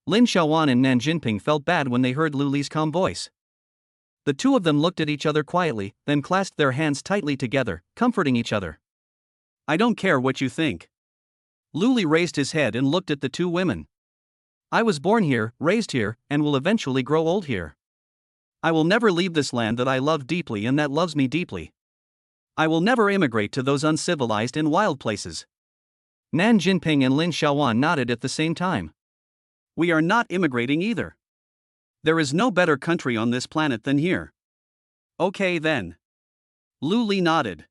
Lin Xiaowan and Nan Jinping felt bad when they heard Lu Li's calm voice. The two of them looked at each other quietly, then clasped their hands tightly together, comforting each other. I don't care what you think. Lu Li raised his head and looked at the two women. I was born here, raised here, and will eventually grow old here. I will never leave this land that I love deeply and that loves me deeply. I will never immigrate to those uncivilized and wild places. Nan Jinping and Lin Xiaowan nodded at the same time. We are not immigrating either. There is no better country on this planet than here. Okay then. Lu Li nodded.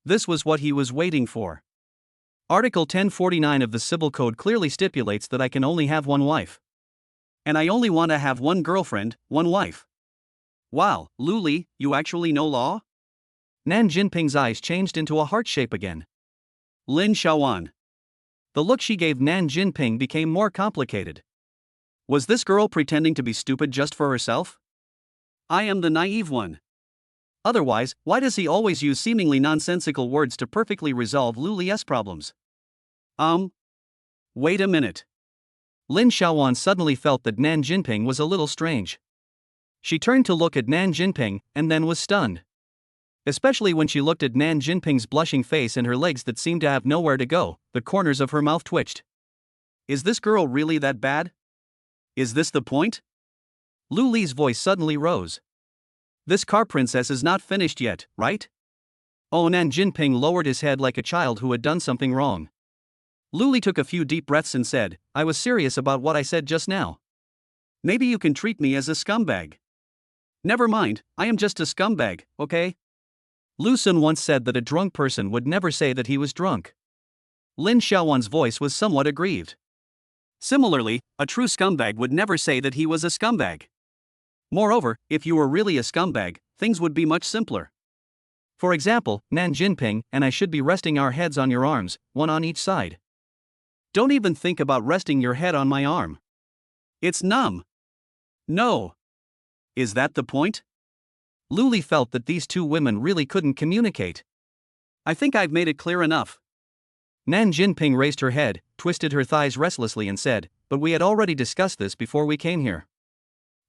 This was what he was waiting for. Article 1049 of the Civil Code clearly stipulates that I can only have one wife. And I only want to have one girlfriend, one wife. Wow, Lu Li, you actually know law? Nan Jinping's eyes changed into a heart shape again. Lin Xiaowan. The look she gave Nan Jinping became more complicated. Was this girl pretending to be stupid just for herself? I am the naive one. Otherwise, why does he always use seemingly nonsensical words to perfectly resolve Lu Li's problems? Wait a minute. Lin Xiaowan suddenly felt that Nan Jinping was a little strange. She turned to look at Nan Jinping, and then was stunned. Especially when she looked at Nan Jinping's blushing face and her legs that seemed to have nowhere to go, the corners of her mouth twitched. Is this girl really that bad? Is this the point? Lu Li's voice suddenly rose. This car princess is not finished yet, right? Oh, Nan Jinping lowered his head like a child who had done something wrong. Lu Li took a few deep breaths and said, I was serious about what I said just now. Maybe you can treat me as a scumbag. Never mind, I am just a scumbag, okay? Lu Sun once said that a drunk person would never say that he was drunk. Lin Xiaowan's voice was somewhat aggrieved. Similarly, a true scumbag would never say that he was a scumbag. Moreover, if you were really a scumbag, things would be much simpler. For example, Nan Jinping and I should be resting our heads on your arms, one on each side. Don't even think about resting your head on my arm. It's numb. No. Is that the point? Lu Li felt that these two women really couldn't communicate. I think I've made it clear enough. Nan Jinping raised her head, twisted her thighs restlessly and said, but we had already discussed this before we came here.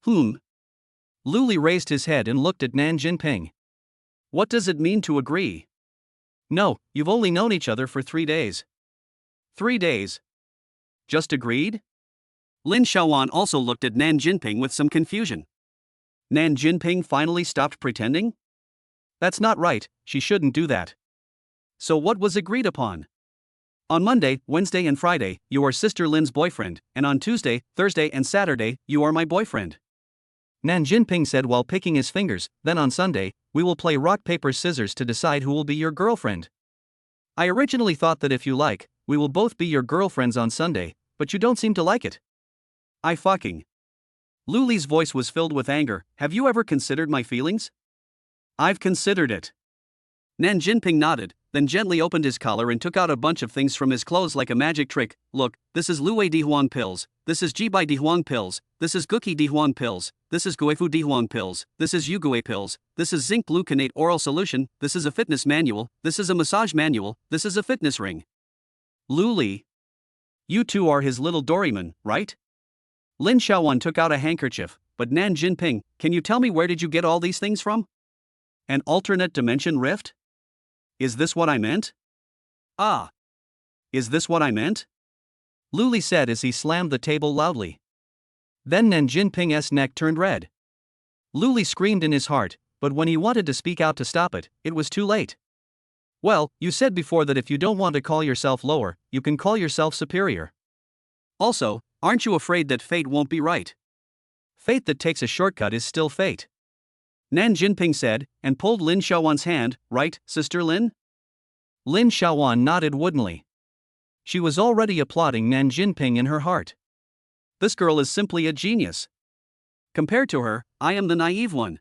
Lu Li raised his head and looked at Nan Jinping. What does it mean to agree? No, you've only known each other for 3 days. 3 days. Just agreed? Lin Xiaowan also looked at Nan Jinping with some confusion. Nan Jinping finally stopped pretending? That's not right, she shouldn't do that. So what was agreed upon? On Monday, Wednesday and Friday, you are Sister Lin's boyfriend, and on Tuesday, Thursday and Saturday, you are my boyfriend. Nan Jinping said while picking his fingers, then on Sunday, we will play rock paper scissors to decide who will be your girlfriend. I originally thought that if you like, we will both be your girlfriends on Sunday, but you don't seem to like it. I fucking. Lu Li's voice was filled with anger. Have you ever considered my feelings? I've considered it. Nan Jinping nodded, then gently opened his collar and took out a bunch of things from his clothes like a magic trick. Look, this is Luwei Dihuang pills, this is Jibai Dihuang pills, this is Guqi Dihuang pills, this is Guifu Dihuang pills, this is Yugui pills, this is zinc gluconate oral solution, this is a fitness manual, this is a massage manual, this is a fitness ring. Lu Li. You two are his little Doraemon, right? Lin Xiaowan took out a handkerchief, but Nan Jinping, can you tell me where did you get all these things from? An alternate dimension rift? Is this what I meant? Ah. Is this what I meant? Lu Li said as he slammed the table loudly. Then Nan Jinping's neck turned red. Lu Li screamed in his heart, but when he wanted to speak out to stop it, it was too late. Well, you said before that if you don't want to call yourself lower, you can call yourself superior. Also, aren't you afraid that fate won't be right? Fate that takes a shortcut is still fate. Nan Jinping said, and pulled Lin Xiaowan's hand, right, Sister Lin? Lin Xiaowan nodded woodenly. She was already applauding Nan Jinping in her heart. This girl is simply a genius. Compared to her, I am the naive one.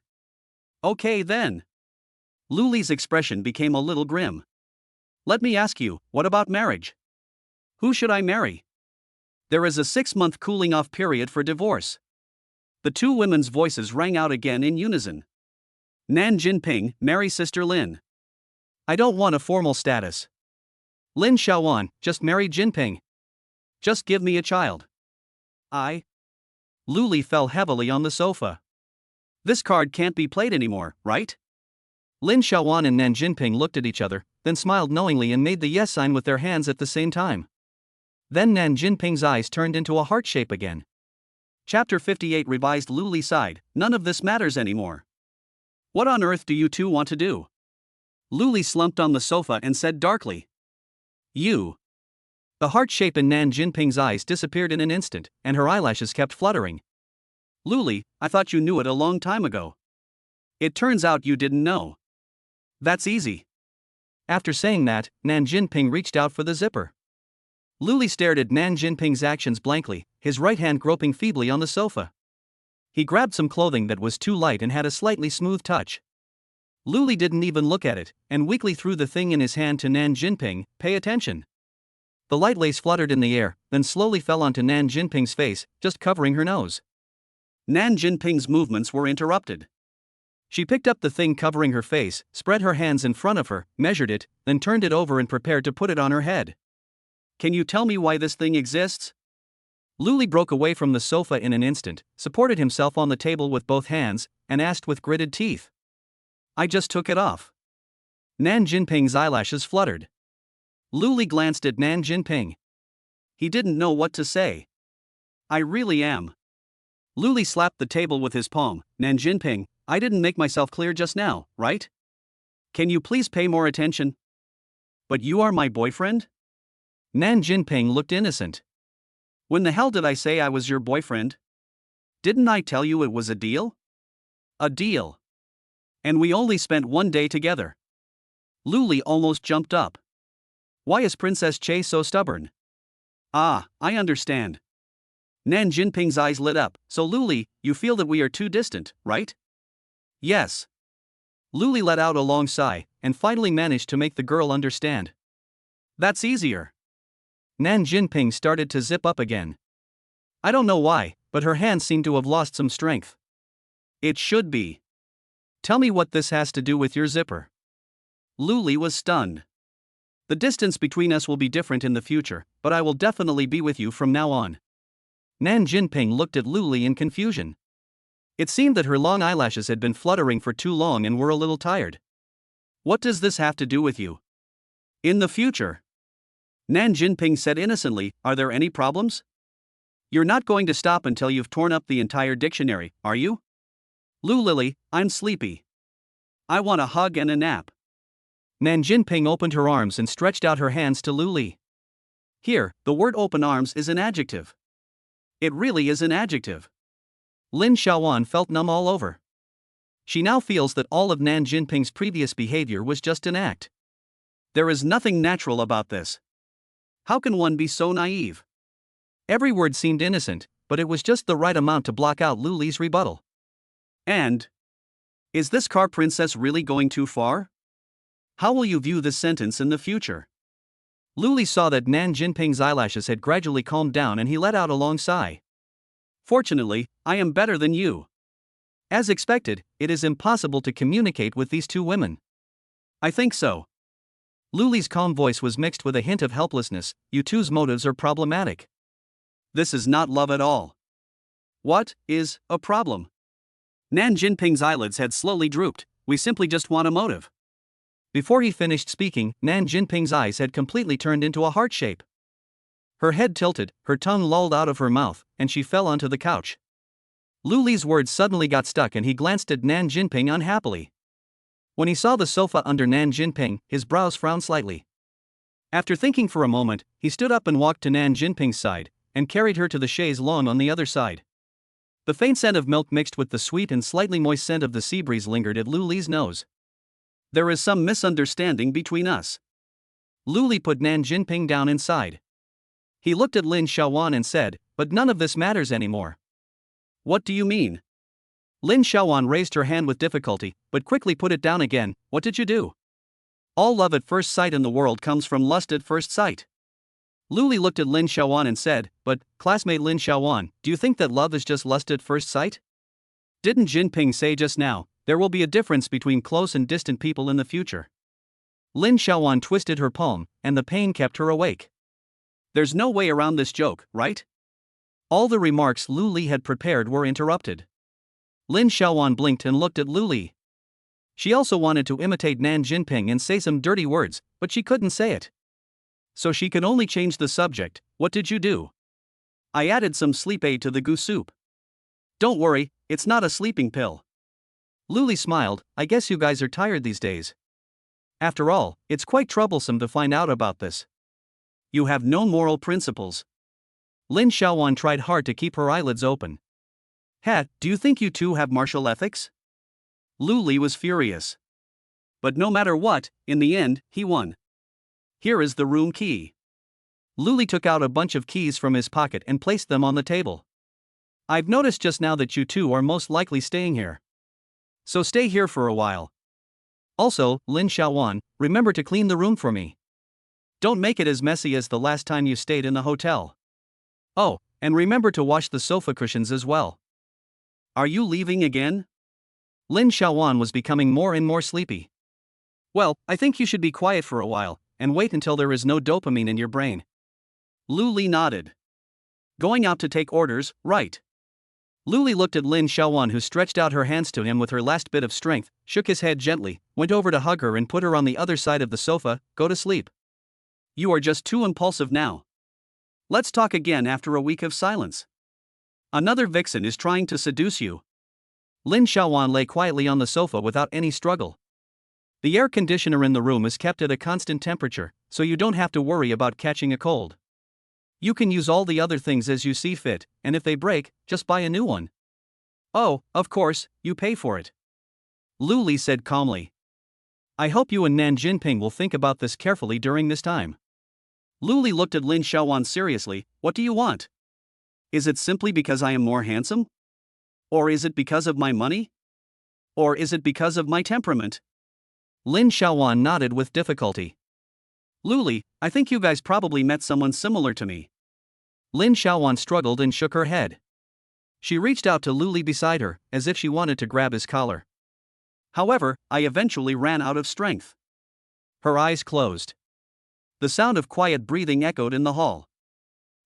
Okay then. Lu Li's expression became a little grim. Let me ask you, what about marriage? Who should I marry? There is a 6-month cooling-off period for divorce. The two women's voices rang out again in unison. Nan Jinping, marry Sister Lin. I don't want a formal status. Lin Xiaowan, just marry Jinping. Just give me a child. Lu Li fell heavily on the sofa. This card can't be played anymore, right? Lin Xiaowan and Nan Jinping looked at each other, then smiled knowingly and made the yes sign with their hands at the same time. Then Nan Jinping's eyes turned into a heart shape again. Chapter 58 revised. Lu Li sighed, none of this matters anymore. What on earth do you two want to do? Lu Li slumped on the sofa and said darkly. You. The heart shape in Nan Jinping's eyes disappeared in an instant, and her eyelashes kept fluttering. Lu Li, I thought you knew it a long time ago. It turns out you didn't know. That's easy. After saying that, Nan Jinping reached out for the zipper. Lu Li stared at Nan Jinping's actions blankly, his right hand groping feebly on the sofa. He grabbed some clothing that was too light and had a slightly smooth touch. Lu Li didn't even look at it, and weakly threw the thing in his hand to Nan Jinping. Pay attention. The light lace fluttered in the air, then slowly fell onto Nan Jinping's face, just covering her nose. Nan Jinping's movements were interrupted. She picked up the thing covering her face, spread her hands in front of her, measured it, then turned it over and prepared to put it on her head. Can you tell me why this thing exists? Lu Li broke away from the sofa in an instant, supported himself on the table with both hands, and asked with gritted teeth. I just took it off. Nan Jinping's eyelashes fluttered. Lu Li glanced at Nan Jinping. He didn't know what to say. I really am. Luli slapped the table with his palm. Nan Jinping, I didn't make myself clear just now, right? Can you please pay more attention? But you are my boyfriend? Nan Jinping looked innocent. When the hell did I say I was your boyfriend? Didn't I tell you it was a deal? A deal. And we only spent 1 day together. Luli almost jumped up. Why is Princess Che so stubborn? Ah, I understand. Nan Jinping's eyes lit up. So Luli, you feel that we are too distant, right? Yes. Luli let out a long sigh, and finally managed to make the girl understand. That's easier. Nan Jinping started to zip up again. I don't know why, but her hands seemed to have lost some strength. It should be. Tell me what this has to do with your zipper. Luli was stunned. The distance between us will be different in the future, but I will definitely be with you from now on. Nan Jinping looked at Luli in confusion. It seemed that her long eyelashes had been fluttering for too long and were a little tired. What does this have to do with you? In the future. Nan Jinping said innocently, are there any problems? You're not going to stop until you've torn up the entire dictionary, are you? Luli, I'm sleepy. I want a hug and a nap. Nan Jinping opened her arms and stretched out her hands to Luli. Here, the word open arms is an adjective. It really is an adjective. Lin Xiaowan felt numb all over. She now feels that all of Nan Jinping's previous behavior was just an act. There is nothing natural about this. How can one be so naive? Every word seemed innocent, but it was just the right amount to block out Luli's rebuttal. And? Is this car princess really going too far? How will you view this sentence in the future? Luli saw that Nan Jinping's eyelashes had gradually calmed down and he let out a long sigh. Fortunately, I am better than you. As expected, it is impossible to communicate with these two women. I think so. Luli's calm voice was mixed with a hint of helplessness. You two's motives are problematic. This is not love at all. What is a problem? Nan Jinping's eyelids had slowly drooped. We simply just want a motive. Before he finished speaking, Nan Jinping's eyes had completely turned into a heart shape. Her head tilted, her tongue lolled out of her mouth, and she fell onto the couch. Luli's words suddenly got stuck and he glanced at Nan Jinping unhappily. When he saw the sofa under Nan Jinping, his brows frowned slightly. After thinking for a moment, he stood up and walked to Nan Jinping's side, and carried her to the chaise longue on the other side. The faint scent of milk mixed with the sweet and slightly moist scent of the sea breeze lingered at Luli's nose. There is some misunderstanding between us. Luli put Nan Jinping down inside. He looked at Lin Xiaowan and said, but none of this matters anymore. What do you mean? Lin Xiaowan raised her hand with difficulty, but quickly put it down again. What did you do? All love at first sight in the world comes from lust at first sight. Luli looked at Lin Xiaowan and said, but, classmate Lin Xiaowan, do you think that love is just lust at first sight? Didn't Jinping say just now, there will be a difference between close and distant people in the future? Lin Xiaowan twisted her palm, and the pain kept her awake. There's no way around this joke, right? All the remarks Luli had prepared were interrupted. Lin Xiaowan blinked and looked at Luli. She also wanted to imitate Nan Jinping and say some dirty words, but she couldn't say it. So she could only change the subject. What did you do? I added some sleep aid to the goose soup. Don't worry, it's not a sleeping pill. Luli smiled. I guess you guys are tired these days. After all, it's quite troublesome to find out about this. You have no moral principles. Lin Xiaowan tried hard to keep her eyelids open. Do you think you two have martial ethics? Luli was furious. But no matter what, in the end, he won. Here is the room key. Luli took out a bunch of keys from his pocket and placed them on the table. I've noticed just now that you two are most likely staying here. So stay here for a while. Also, Lin Xiaowan, remember to clean the room for me. Don't make it as messy as the last time you stayed in the hotel. Oh, and remember to wash the sofa cushions as well. Are you leaving again? Lin Xiaowan was becoming more and more sleepy. Well, I think you should be quiet for a while, and wait until there is no dopamine in your brain. Luli nodded. Going out to take orders, right? Luli looked at Lin Xiaowan, who stretched out her hands to him with her last bit of strength, shook his head gently, went over to hug her and put her on the other side of the sofa. Go to sleep. You are just too impulsive now. Let's talk again after a week of silence. Another vixen is trying to seduce you. Lin Xiaowan lay quietly on the sofa without any struggle. The air conditioner in the room is kept at a constant temperature, so you don't have to worry about catching a cold. You can use all the other things as you see fit, and if they break, just buy a new one. Oh, of course, you pay for it. Lu Li said calmly. I hope you and Nan Jinping will think about this carefully during this time. Lu Li looked at Lin Xiaowan seriously. What do you want? Is it simply because I am more handsome? Or is it because of my money? Or is it because of my temperament? Lin Xiaowan nodded with difficulty. Lu Li, I think you guys probably met someone similar to me. Lin Xiaowan struggled and shook her head. She reached out to Lu Li beside her, as if she wanted to grab his collar. However, I eventually ran out of strength. Her eyes closed. The sound of quiet breathing echoed in the hall.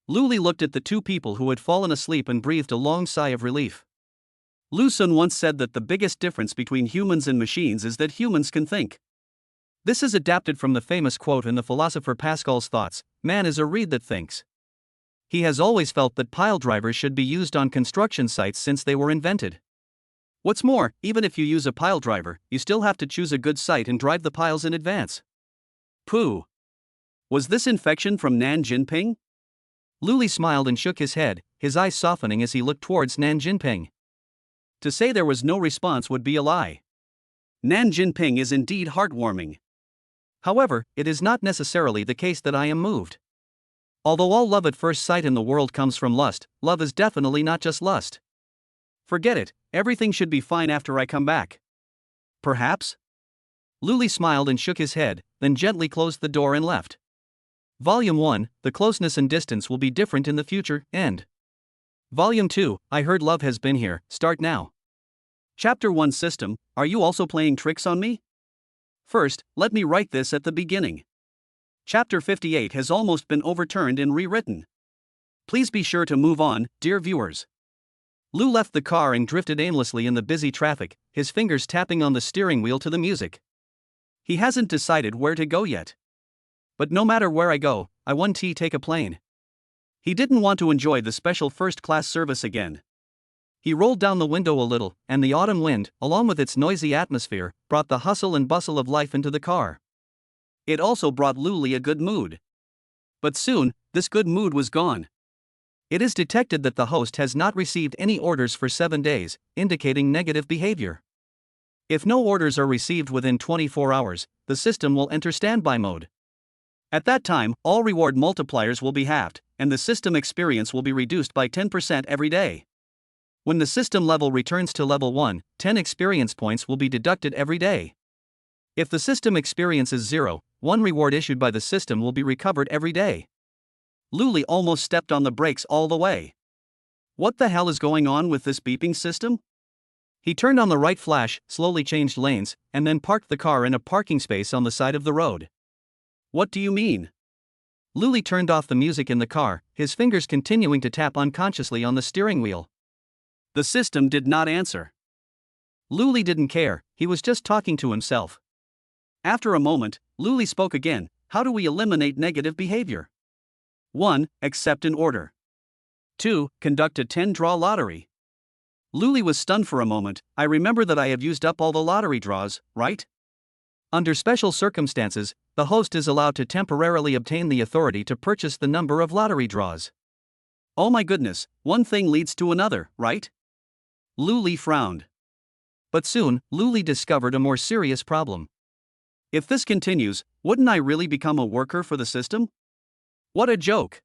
Lu Li looked at the two people who had fallen asleep and breathed a long sigh of relief. Lu Sun once said that the biggest difference between humans and machines is that humans can think. This is adapted from the famous quote in the philosopher Pascal's thoughts, man is a reed that thinks. He has always felt that pile drivers should be used on construction sites since they were invented. What's more, even if you use a pile driver, you still have to choose a good site and drive the piles in advance. Pooh. Was this infection from Nan Jinping? Lu Li smiled and shook his head, his eyes softening as he looked towards Nan Jinping. To say there was no response would be a lie. Nan Jinping is indeed heartwarming. However, it is not necessarily the case that I am moved. Although all love at first sight in the world comes from lust, love is definitely not just lust. Forget it, everything should be fine after I come back. Perhaps? Lu Li smiled and shook his head, then gently closed the door and left. Volume 1, The Closeness and Distance Will Be Different in the Future, End. Volume 2, I Heard Love Has Been Here, Start Now. Chapter 1 System, Are You Also Playing Tricks on Me? First, let me write this at the beginning. Chapter 58 has almost been overturned and rewritten. Please be sure to move on, dear viewers. Lu left the car and drifted aimlessly in the busy traffic, his fingers tapping on the steering wheel to the music. He hasn't decided where to go yet. But no matter where I go, I want to take a plane. He didn't want to enjoy the special first-class service again. He rolled down the window a little, and the autumn wind, along with its noisy atmosphere, brought the hustle and bustle of life into the car. It also brought Lu Li a good mood. But soon, this good mood was gone. It is detected that the host has not received any orders for 7 days, indicating negative behavior. If no orders are received within 24 hours, the system will enter standby mode. At that time, all reward multipliers will be halved, and the system experience will be reduced by 10% every day. When the system level returns to level 1, 10 experience points will be deducted every day. If the system experience is 0, 1 reward issued by the system will be recovered every day. Lu Li almost stepped on the brakes all the way. What the hell is going on with this beeping system? He turned on the right flash, slowly changed lanes, and then parked the car in a parking space on the side of the road. What do you mean? Lu Li turned off the music in the car, his fingers continuing to tap unconsciously on the steering wheel. The system did not answer. Lu Li didn't care, he was just talking to himself. After a moment, Lu Li spoke again. How do we eliminate negative behavior? 1. Accept an order. 2. Conduct a 10-draw lottery. Lu Li was stunned for a moment. I remember that I have used up all the lottery draws, right? Under special circumstances, the host is allowed to temporarily obtain the authority to purchase the number of lottery draws. Oh my goodness, one thing leads to another, right? Lu Li frowned. But soon, Lu Li discovered a more serious problem. If this continues, wouldn't I really become a worker for the system? What a joke.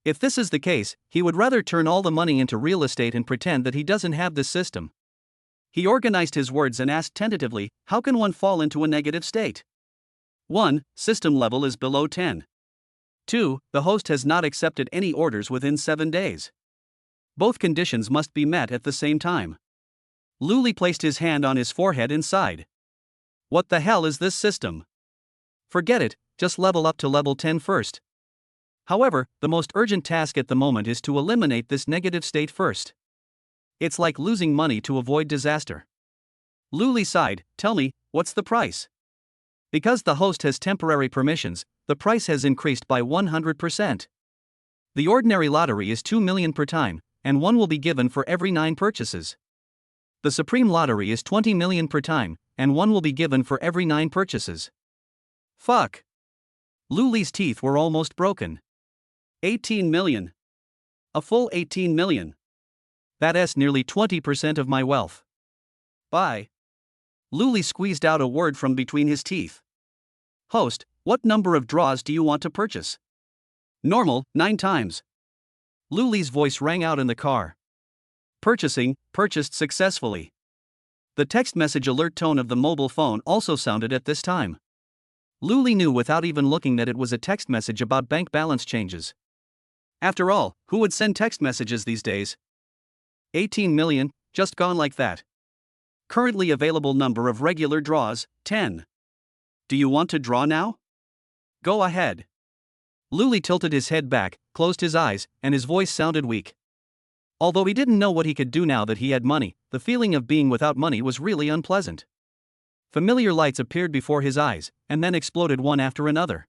If this is the case, he would rather turn all the money into real estate and pretend that he doesn't have this system. He organized his words and asked tentatively, how can one fall into a negative state? 1. System level is below 10. 2. The host has not accepted any orders within 7 days. Both conditions must be met at the same time. Lu Li placed his hand on his forehead and sighed. What the hell is this system? Forget it, just level up to level 10 first. However, the most urgent task at the moment is to eliminate this negative state first. It's like losing money to avoid disaster. Lu Li sighed. Tell me, what's the price? Because the host has temporary permissions, the price has increased by 100%. The ordinary lottery is 2 million per time, and one will be given for every 9 purchases. The Supreme Lottery is 20 million per time, and one will be given for every 9 purchases. Fuck. Luli's teeth were almost broken. 18 million. A full 18 million. That's nearly 20% of my wealth. Bye. Luli squeezed out a word from between his teeth. Host, what number of draws do you want to purchase? Normal, 9 times. Luli's voice rang out in the car. Purchased successfully. The text message alert tone of the mobile phone also sounded at this time. Luli knew without even looking that it was a text message about bank balance changes. After all, who would send text messages these days? 18 million, just gone like that. Currently available number of regular draws, 10. Do you want to draw now? Go ahead. Luli tilted his head back, closed his eyes, and his voice sounded weak. Although he didn't know what he could do now that he had money, the feeling of being without money was really unpleasant. Familiar lights appeared before his eyes, and then exploded one after another.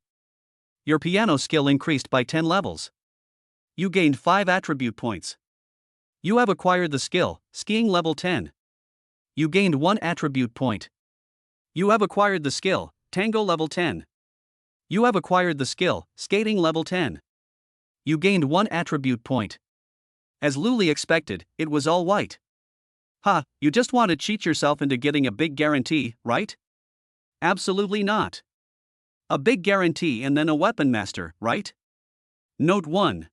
Your piano skill increased by 10 levels. You gained 5 attribute points. You have acquired the skill, skiing level 10. You gained 1 attribute point. You have acquired the skill, tango level 10. You have acquired the skill, skating level 10. You gained 1 attribute point. As Luli expected, it was all white. Ha, you just want to cheat yourself into getting a big guarantee, right? Absolutely not. A big guarantee and then a weapon master, right? Note 1.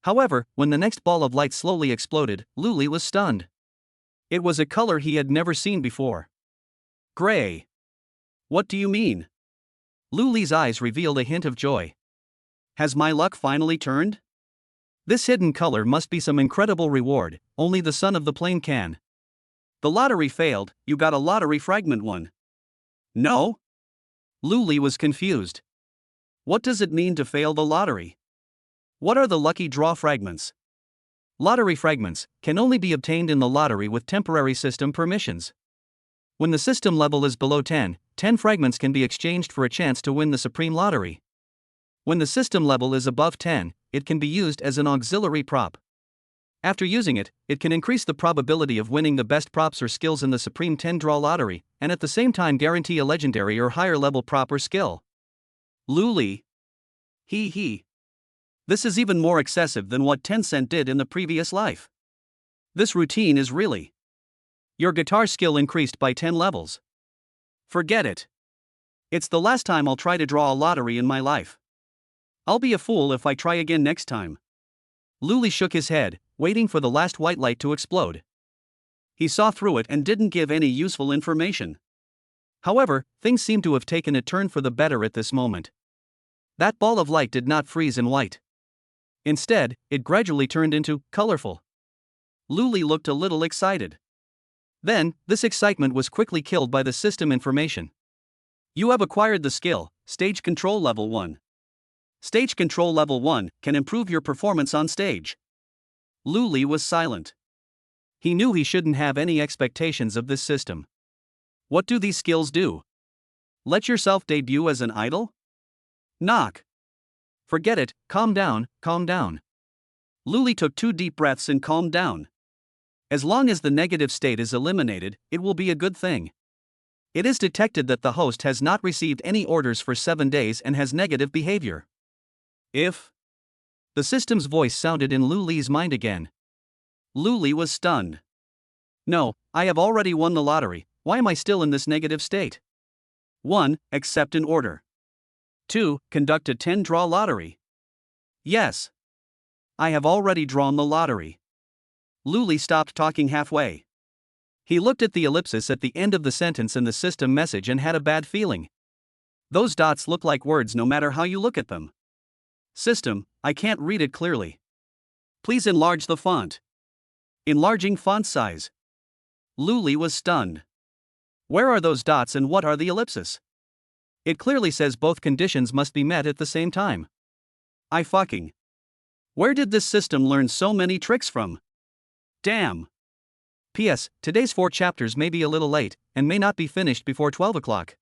However, when the next ball of light slowly exploded, Luli was stunned. It was a color he had never seen before. Gray. What do you mean? Luli's eyes revealed a hint of joy. Has my luck finally turned? This hidden color must be some incredible reward, only the son of the plane can. The lottery failed, you got a lottery fragment one. No? Luli was confused. What does it mean to fail the lottery? What are the lucky draw fragments? Lottery fragments can only be obtained in the lottery with temporary system permissions. When the system level is below 10, 10 fragments can be exchanged for a chance to win the Supreme Lottery. When the system level is above 10, it can be used as an auxiliary prop. After using it, it can increase the probability of winning the best props or skills in the Supreme 10 Draw Lottery, and at the same time guarantee a legendary or higher level prop or skill. Luli. Hee. This is even more excessive than what Tencent did in the previous life. This routine is really. Your guitar skill increased by 10 levels. Forget it. It's the last time I'll try to draw a lottery in my life. I'll be a fool if I try again next time. Luli shook his head, waiting for the last white light to explode. He saw through it and didn't give any useful information. However, things seemed to have taken a turn for the better at this moment. That ball of light did not freeze in white. Instead, it gradually turned into colorful. Luli looked a little excited. Then, this excitement was quickly killed by the system information. You have acquired the skill, Stage Control Level 1. Stage Control Level 1 can improve your performance on stage. Luli was silent. He knew he shouldn't have any expectations of this system. What do these skills do? Let yourself debut as an idol? Knock. Forget it, calm down. Luli took 2 deep breaths and calmed down. As long as the negative state is eliminated, it will be a good thing. It is detected that the host has not received any orders for 7 days and has negative behavior. If the system's voice sounded in Luli's mind again. Luli was stunned. No, I have already won the lottery, why am I still in this negative state? 1. Accept an order. 2. Conduct a 10-draw lottery. Yes. I have already drawn the lottery. Luli stopped talking halfway. He looked at the ellipsis at the end of the sentence in the system message and had a bad feeling. Those dots look like words no matter how you look at them. System, I can't read it clearly. Please enlarge the font. Enlarging font size. Luli was stunned. Where are those dots and what are the ellipses? It clearly says both conditions must be met at the same time. Where did this system learn so many tricks from? Damn. P.S. Today's 4 chapters may be a little late, and may not be finished before 12 o'clock.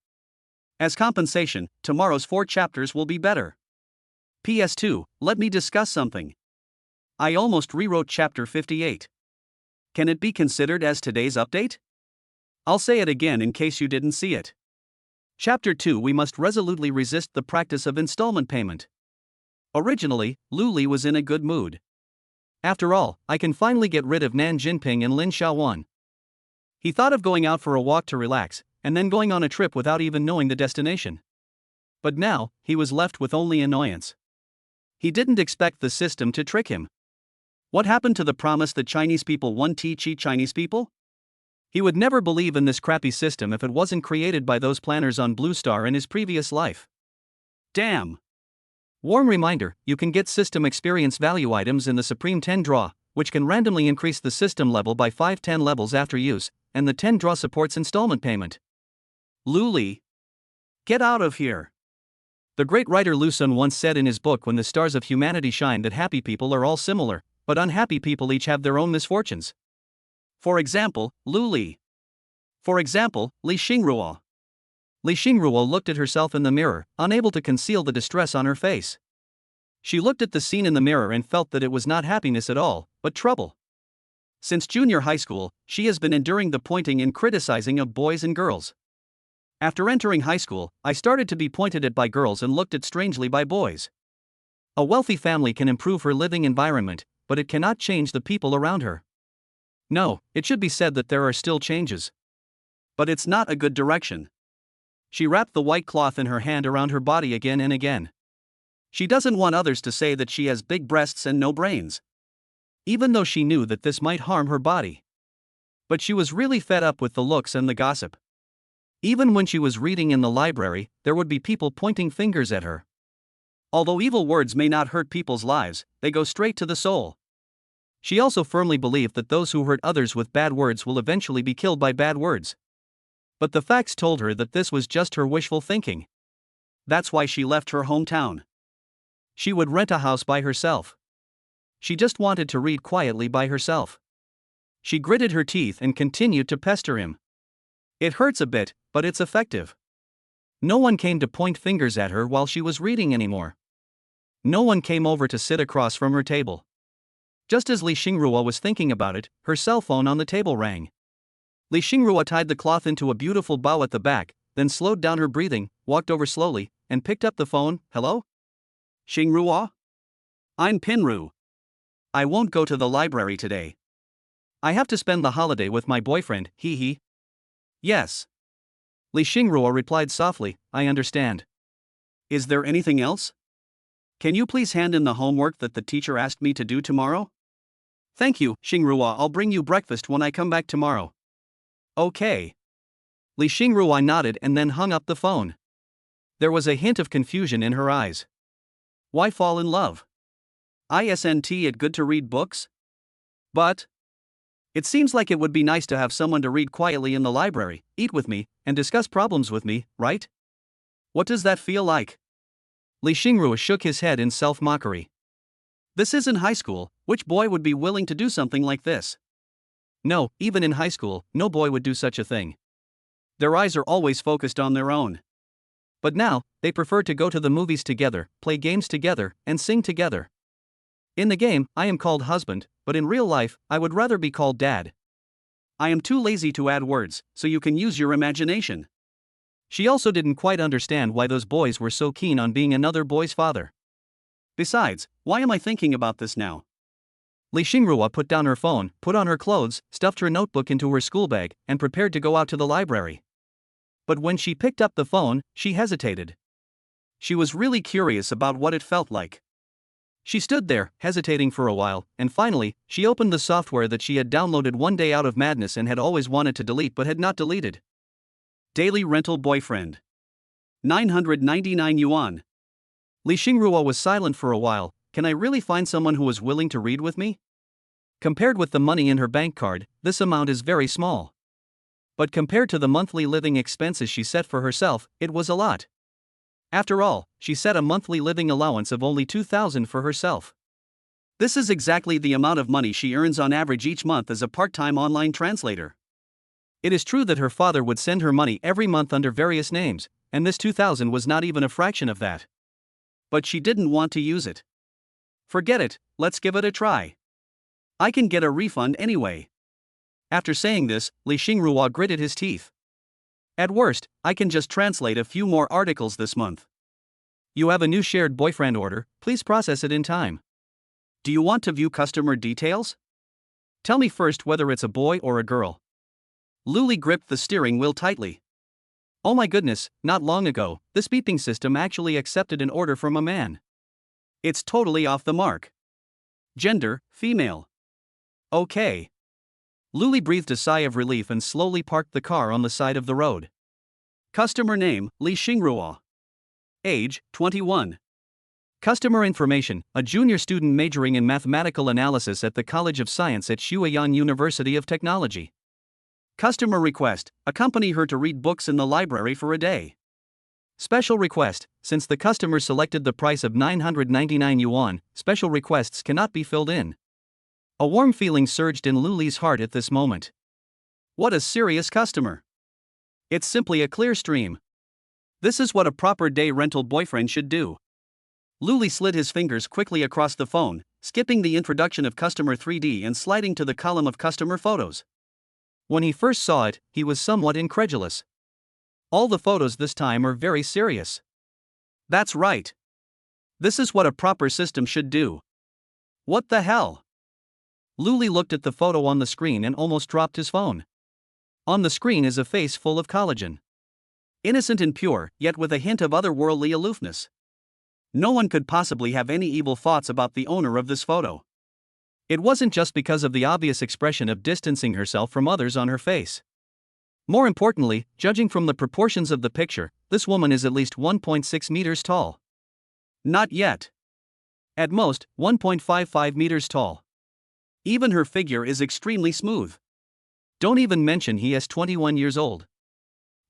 As compensation, tomorrow's 4 chapters will be better. PS2, let me discuss something. I almost rewrote chapter 58. Can it be considered as today's update? I'll say it again in case you didn't see it. Chapter 2. We must resolutely resist the practice of installment payment. Originally, Lu Li was in a good mood. After all, I can finally get rid of Nan Jinping and Lin Xiaowan. He thought of going out for a walk to relax, and then going on a trip without even knowing the destination. But now, he was left with only annoyance. He didn't expect the system to trick him. What happened to the promise that Chinese people won't cheat Chinese people? He would never believe in this crappy system if it wasn't created by those planners on Blue Star in his previous life. Damn! Warm reminder, you can get system experience value items in the Supreme 10 draw, which can randomly increase the system level by 5-10 levels after use, and the 10 draw supports installment payment. Lu Li. Get out of here. The great writer Lu Sun once said in his book When the Stars of Humanity Shine that happy people are all similar, but unhappy people each have their own misfortunes. For example, Lu Li. For example, Li Xingruo. Li Xingruo looked at herself in the mirror, unable to conceal the distress on her face. She looked at the scene in the mirror and felt that it was not happiness at all, but trouble. Since junior high school, she has been enduring the pointing and criticizing of boys and girls. After entering high school, I started to be pointed at by girls and looked at strangely by boys. A wealthy family can improve her living environment, but it cannot change the people around her. No, it should be said that there are still changes. But it's not a good direction. She wrapped the white cloth in her hand around her body again and again. She doesn't want others to say that she has big breasts and no brains. Even though she knew that this might harm her body. But she was really fed up with the looks and the gossip. Even when she was reading in the library, there would be people pointing fingers at her. Although evil words may not hurt people's lives, they go straight to the soul. She also firmly believed that those who hurt others with bad words will eventually be killed by bad words. But the facts told her that this was just her wishful thinking. That's why she left her hometown. She would rent a house by herself. She just wanted to read quietly by herself. She gritted her teeth and continued to pester him. It hurts a bit, but it's effective. No one came to point fingers at her while she was reading anymore. No one came over to sit across from her table. Just as Li Xingruo was thinking about it, her cell phone on the table rang. Li Xingruo tied the cloth into a beautiful bow at the back, then slowed down her breathing, walked over slowly, and picked up the phone. Hello? Xingruo? I'm Pinru. I won't go to the library today. I have to spend the holiday with my boyfriend, hee hee. Yes. Li Xingruo replied softly, I understand. Is there anything else? Can you please hand in the homework that the teacher asked me to do tomorrow? Thank you, Xingruo. I'll bring you breakfast when I come back tomorrow. Okay. Li Xingruo nodded and then hung up the phone. There was a hint of confusion in her eyes. Why fall in love? Isn't it good to read books? But it seems like it would be nice to have someone to read quietly in the library, eat with me, and discuss problems with me, right? What does that feel like? Li Xingruo shook his head in self-mockery. This isn't high school. Which boy would be willing to do something like this? No, even in high school, no boy would do such a thing. Their eyes are always focused on their own. But now, they prefer to go to the movies together, play games together, and sing together. In the game, I am called husband, but in real life, I would rather be called dad. I am too lazy to add words, so you can use your imagination. She also didn't quite understand why those boys were so keen on being another boy's father. Besides, why am I thinking about this now? Li Xingruo put down her phone, put on her clothes, stuffed her notebook into her school bag, and prepared to go out to the library. But when she picked up the phone, she hesitated. She was really curious about what it felt like. She stood there, hesitating for a while, and finally, she opened the software that she had downloaded one day out of madness and had always wanted to delete but had not deleted. Daily rental boyfriend. 999 yuan. Li Xingruo was silent for a while. Can I really find someone who is willing to read with me? Compared with the money in her bank card, this amount is very small. But compared to the monthly living expenses she set for herself, it was a lot. After all, she set a monthly living allowance of only 2,000 for herself. This is exactly the amount of money she earns on average each month as a part-time online translator. It is true that her father would send her money every month under various names, and this 2,000 was not even a fraction of that. But she didn't want to use it. Forget it, let's give it a try. I can get a refund anyway. After saying this, Li Xingrua gritted his teeth. At worst, I can just translate a few more articles this month. You have a new shared boyfriend order, please process it in time. Do you want to view customer details? Tell me first whether it's a boy or a girl. Luli gripped the steering wheel tightly. Oh my goodness, not long ago, this beeping system actually accepted an order from a man. It's totally off the mark. Gender, female. Okay. Luli breathed a sigh of relief and slowly parked the car on the side of the road. Customer name, Li Xingrua. Age, 21. Customer information, a junior student majoring in mathematical analysis at the College of Science at Xueyang University of Technology. Customer request, accompany her to read books in the library for a day. Special request, since the customer selected the price of 999 yuan, special requests cannot be filled in. A warm feeling surged in Luli's heart at this moment. What a serious customer. It's simply a clear stream. This is what a proper day rental boyfriend should do. Luli slid his fingers quickly across the phone, skipping the introduction of customer 3D and sliding to the column of customer photos. When he first saw it, he was somewhat incredulous. All the photos this time are very serious. That's right. This is what a proper system should do. What the hell? Luli looked at the photo on the screen and almost dropped his phone. On the screen is a face full of collagen. Innocent and pure, yet with a hint of otherworldly aloofness. No one could possibly have any evil thoughts about the owner of this photo. It wasn't just because of the obvious expression of distancing herself from others on her face. More importantly, judging from the proportions of the picture, this woman is at least 1.6 meters tall. Not yet. At most, 1.55 meters tall. Even her figure is extremely smooth. Don't even mention he is 21 years old.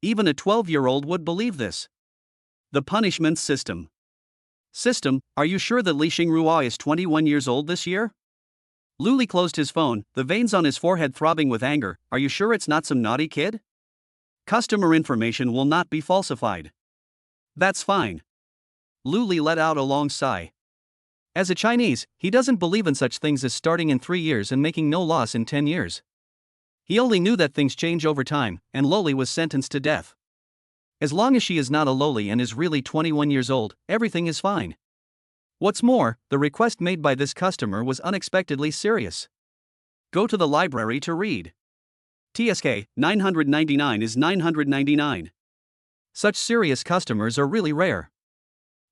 Even a 12-year-old would believe this. The punishment system. System, are you sure that Li Xingrua is 21 years old this year? Luli closed his phone, the veins on his forehead throbbing with anger. Are you sure it's not some naughty kid? Customer information will not be falsified. That's fine. Luli let out a long sigh. As a Chinese, he doesn't believe in such things as starting in 3 years and making no loss in 10 years. He only knew that things change over time, and Loli was sentenced to death. As long as she is not a loli and is really 21 years old, everything is fine. What's more, the request made by this customer was unexpectedly serious. Go to the library to read. TSK, 999 is 999. Such serious customers are really rare.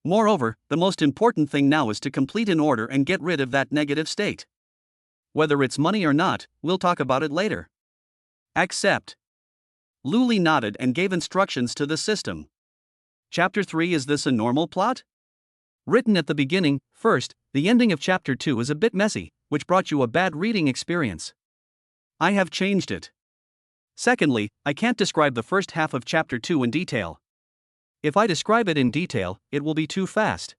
Moreover, the most important thing now is to complete an order and get rid of that negative state. Whether it's money or not, we'll talk about it later. Accept. Luli nodded and gave instructions to the system. Chapter 3. Is this a normal plot? Written at the beginning. First, the ending of Chapter 2 is a bit messy, which brought you a bad reading experience. I have changed it. Secondly, I can't describe the first half of Chapter 2 in detail. If I describe it in detail, it will be too fast.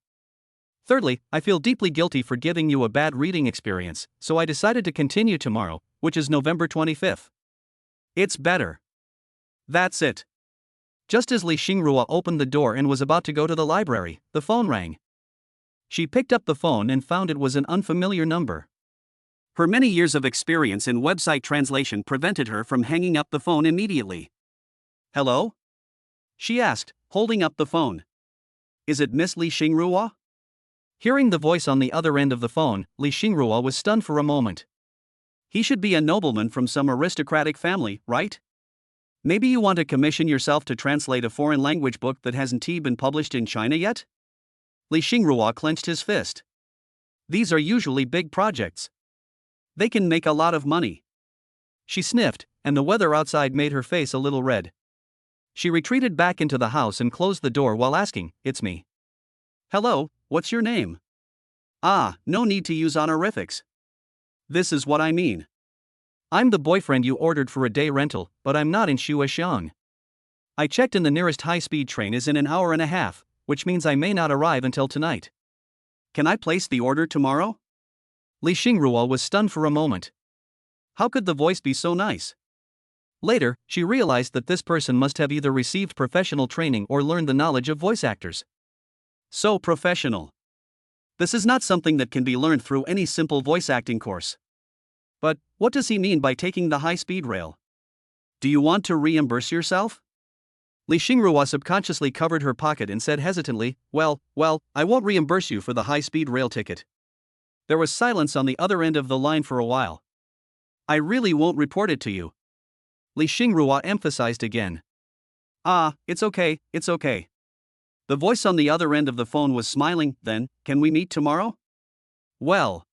Thirdly, I feel deeply guilty for giving you a bad reading experience, so I decided to continue tomorrow, which is November 25th. It's better. That's it. Just as Li Xingrua opened the door and was about to go to the library, the phone rang. She picked up the phone and found it was an unfamiliar number. Her many years of experience in website translation prevented her from hanging up the phone immediately. Hello? She asked, holding up the phone. Is it Miss Li Xingrua? Hearing the voice on the other end of the phone, Li Xingrua was stunned for a moment. He should be a nobleman from some aristocratic family, right? Maybe you want to commission yourself to translate a foreign language book that hasn't been published in China yet? Li Xingrua clenched his fist. These are usually big projects. They can make a lot of money. She sniffed, and the weather outside made her face a little red. She retreated back into the house and closed the door while asking, "It's me." Hello, what's your name? Ah, no need to use honorifics. This is what I mean. I'm the boyfriend you ordered for a day rental, but I'm not in Xuexiang. I checked and the nearest high-speed train is in an hour and a half, which means I may not arrive until tonight. Can I place the order tomorrow? Li Xingrua was stunned for a moment. How could the voice be so nice? Later, she realized that this person must have either received professional training or learned the knowledge of voice actors. So professional. This is not something that can be learned through any simple voice acting course. But, what does he mean by taking the high-speed rail? Do you want to reimburse yourself? Li Xingrua subconsciously covered her pocket and said hesitantly, well, I won't reimburse you for the high-speed rail ticket. There was silence on the other end of the line for a while. I really won't report it to you. Li Xingrua emphasized again. It's okay. The voice on the other end of the phone was smiling. Then, can we meet tomorrow? Well.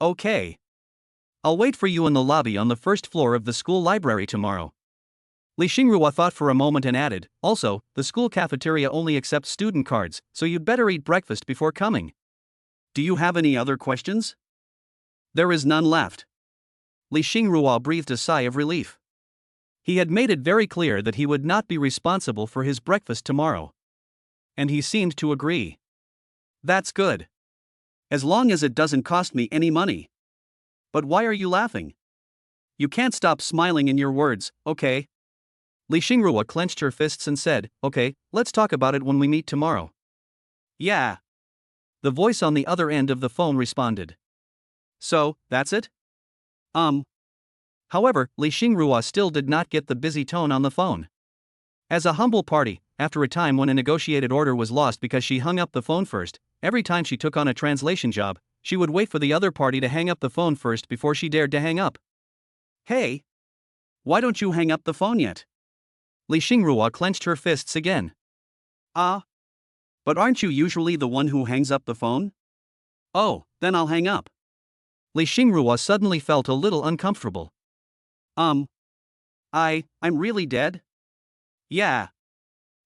Okay. I'll wait for you in the lobby on the first floor of the school library tomorrow. Li Xingrua thought for a moment and added, also, the school cafeteria only accepts student cards, so you'd better eat breakfast before coming. Do you have any other questions? There is none left. Li Xingrua breathed a sigh of relief. He had made it very clear that he would not be responsible for his breakfast tomorrow. And he seemed to agree. That's good. As long as it doesn't cost me any money. But why are you laughing? You can't stop smiling in your words, okay? Li Xingrua clenched her fists and said, okay, let's talk about it when we meet tomorrow. Yeah. The voice on the other end of the phone responded. So, that's it? However, Li Xingrua still did not get the busy tone on the phone. As a humble party, after a time when a negotiated order was lost because she hung up the phone first, every time she took on a translation job, she would wait for the other party to hang up the phone first before she dared to hang up. Hey! Why don't you hang up the phone yet? Li Xingrua clenched her fists again. But aren't you usually the one who hangs up the phone? Oh, then I'll hang up. Li Xingrua suddenly felt a little uncomfortable. I'm really dead? Yeah.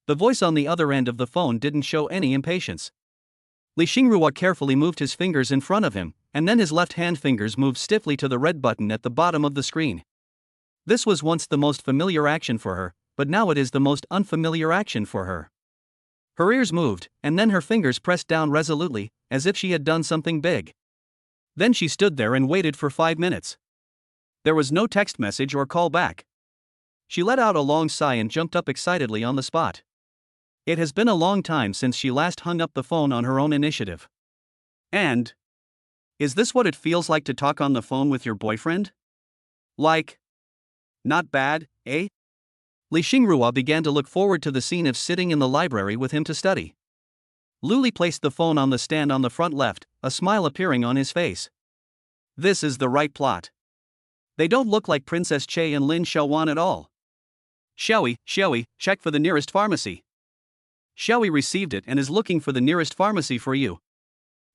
The voice on the other end of the phone didn't show any impatience. Li Xingrua carefully moved his fingers in front of him, and then his left hand fingers moved stiffly to the red button at the bottom of the screen. This was once the most familiar action for her, but now it is the most unfamiliar action for her. Her ears moved, and then her fingers pressed down resolutely, as if she had done something big. Then she stood there and waited for 5 minutes. There was no text message or call back. She let out a long sigh and jumped up excitedly on the spot. It has been a long time since she last hung up the phone on her own initiative. And? Is this what it feels like to talk on the phone with your boyfriend? Like? Not bad, eh? Li Xingrua began to look forward to the scene of sitting in the library with him to study. Luli placed the phone on the stand on the front left, a smile appearing on his face. This is the right plot. They don't look like Princess Che and Lin Xiaowan at all. Xiaoyi, check for the nearest pharmacy. Xiaoyi received it and is looking for the nearest pharmacy for you.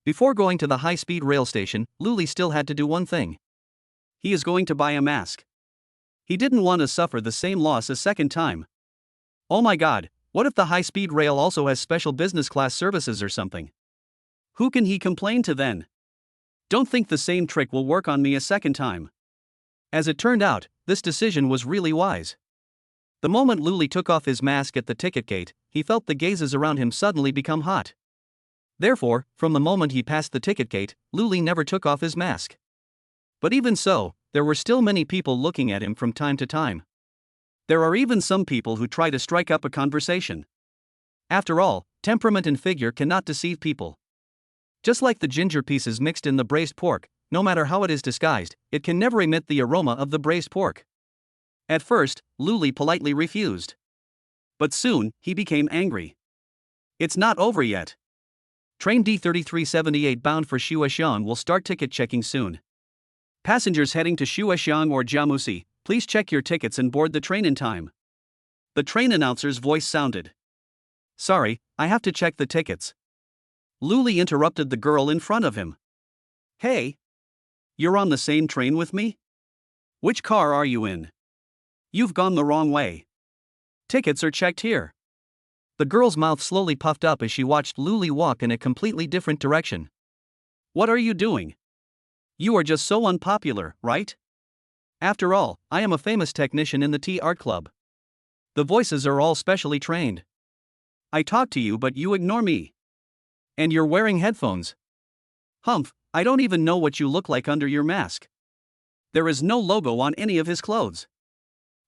Before going to the high-speed rail station, Luli still had to do one thing. He is going to buy a mask. He didn't want to suffer the same loss a second time. Oh my god, what if the high-speed rail also has special business class services or something? Who can he complain to then? Don't think the same trick will work on me a second time. As it turned out, this decision was really wise. The moment Luli took off his mask at the ticket gate, he felt the gazes around him suddenly become hot. Therefore, from the moment he passed the ticket gate, Luli never took off his mask. But even so, there were still many people looking at him from time to time. There are even some people who try to strike up a conversation. After all, temperament and figure cannot deceive people. Just like the ginger pieces mixed in the braised pork, no matter how it is disguised, it can never emit the aroma of the braised pork. At first, Luli politely refused. But soon, he became angry. It's not over yet. Train D3378 bound for Shuoxiang will start ticket checking soon. Passengers heading to Shuoxiang or Jiamusi, please check your tickets and board the train in time. The train announcer's voice sounded. Sorry, I have to check the tickets. Luli interrupted the girl in front of him. Hey! You're on the same train with me? Which car are you in? You've gone the wrong way. Tickets are checked here. The girl's mouth slowly puffed up as she watched Luli walk in a completely different direction. What are you doing? You are just so unpopular, right? After all, I am a famous technician in the tea art club. The voices are all specially trained. I talk to you but you ignore me. And you're wearing headphones. Humph, I don't even know what you look like under your mask. There is no logo on any of his clothes.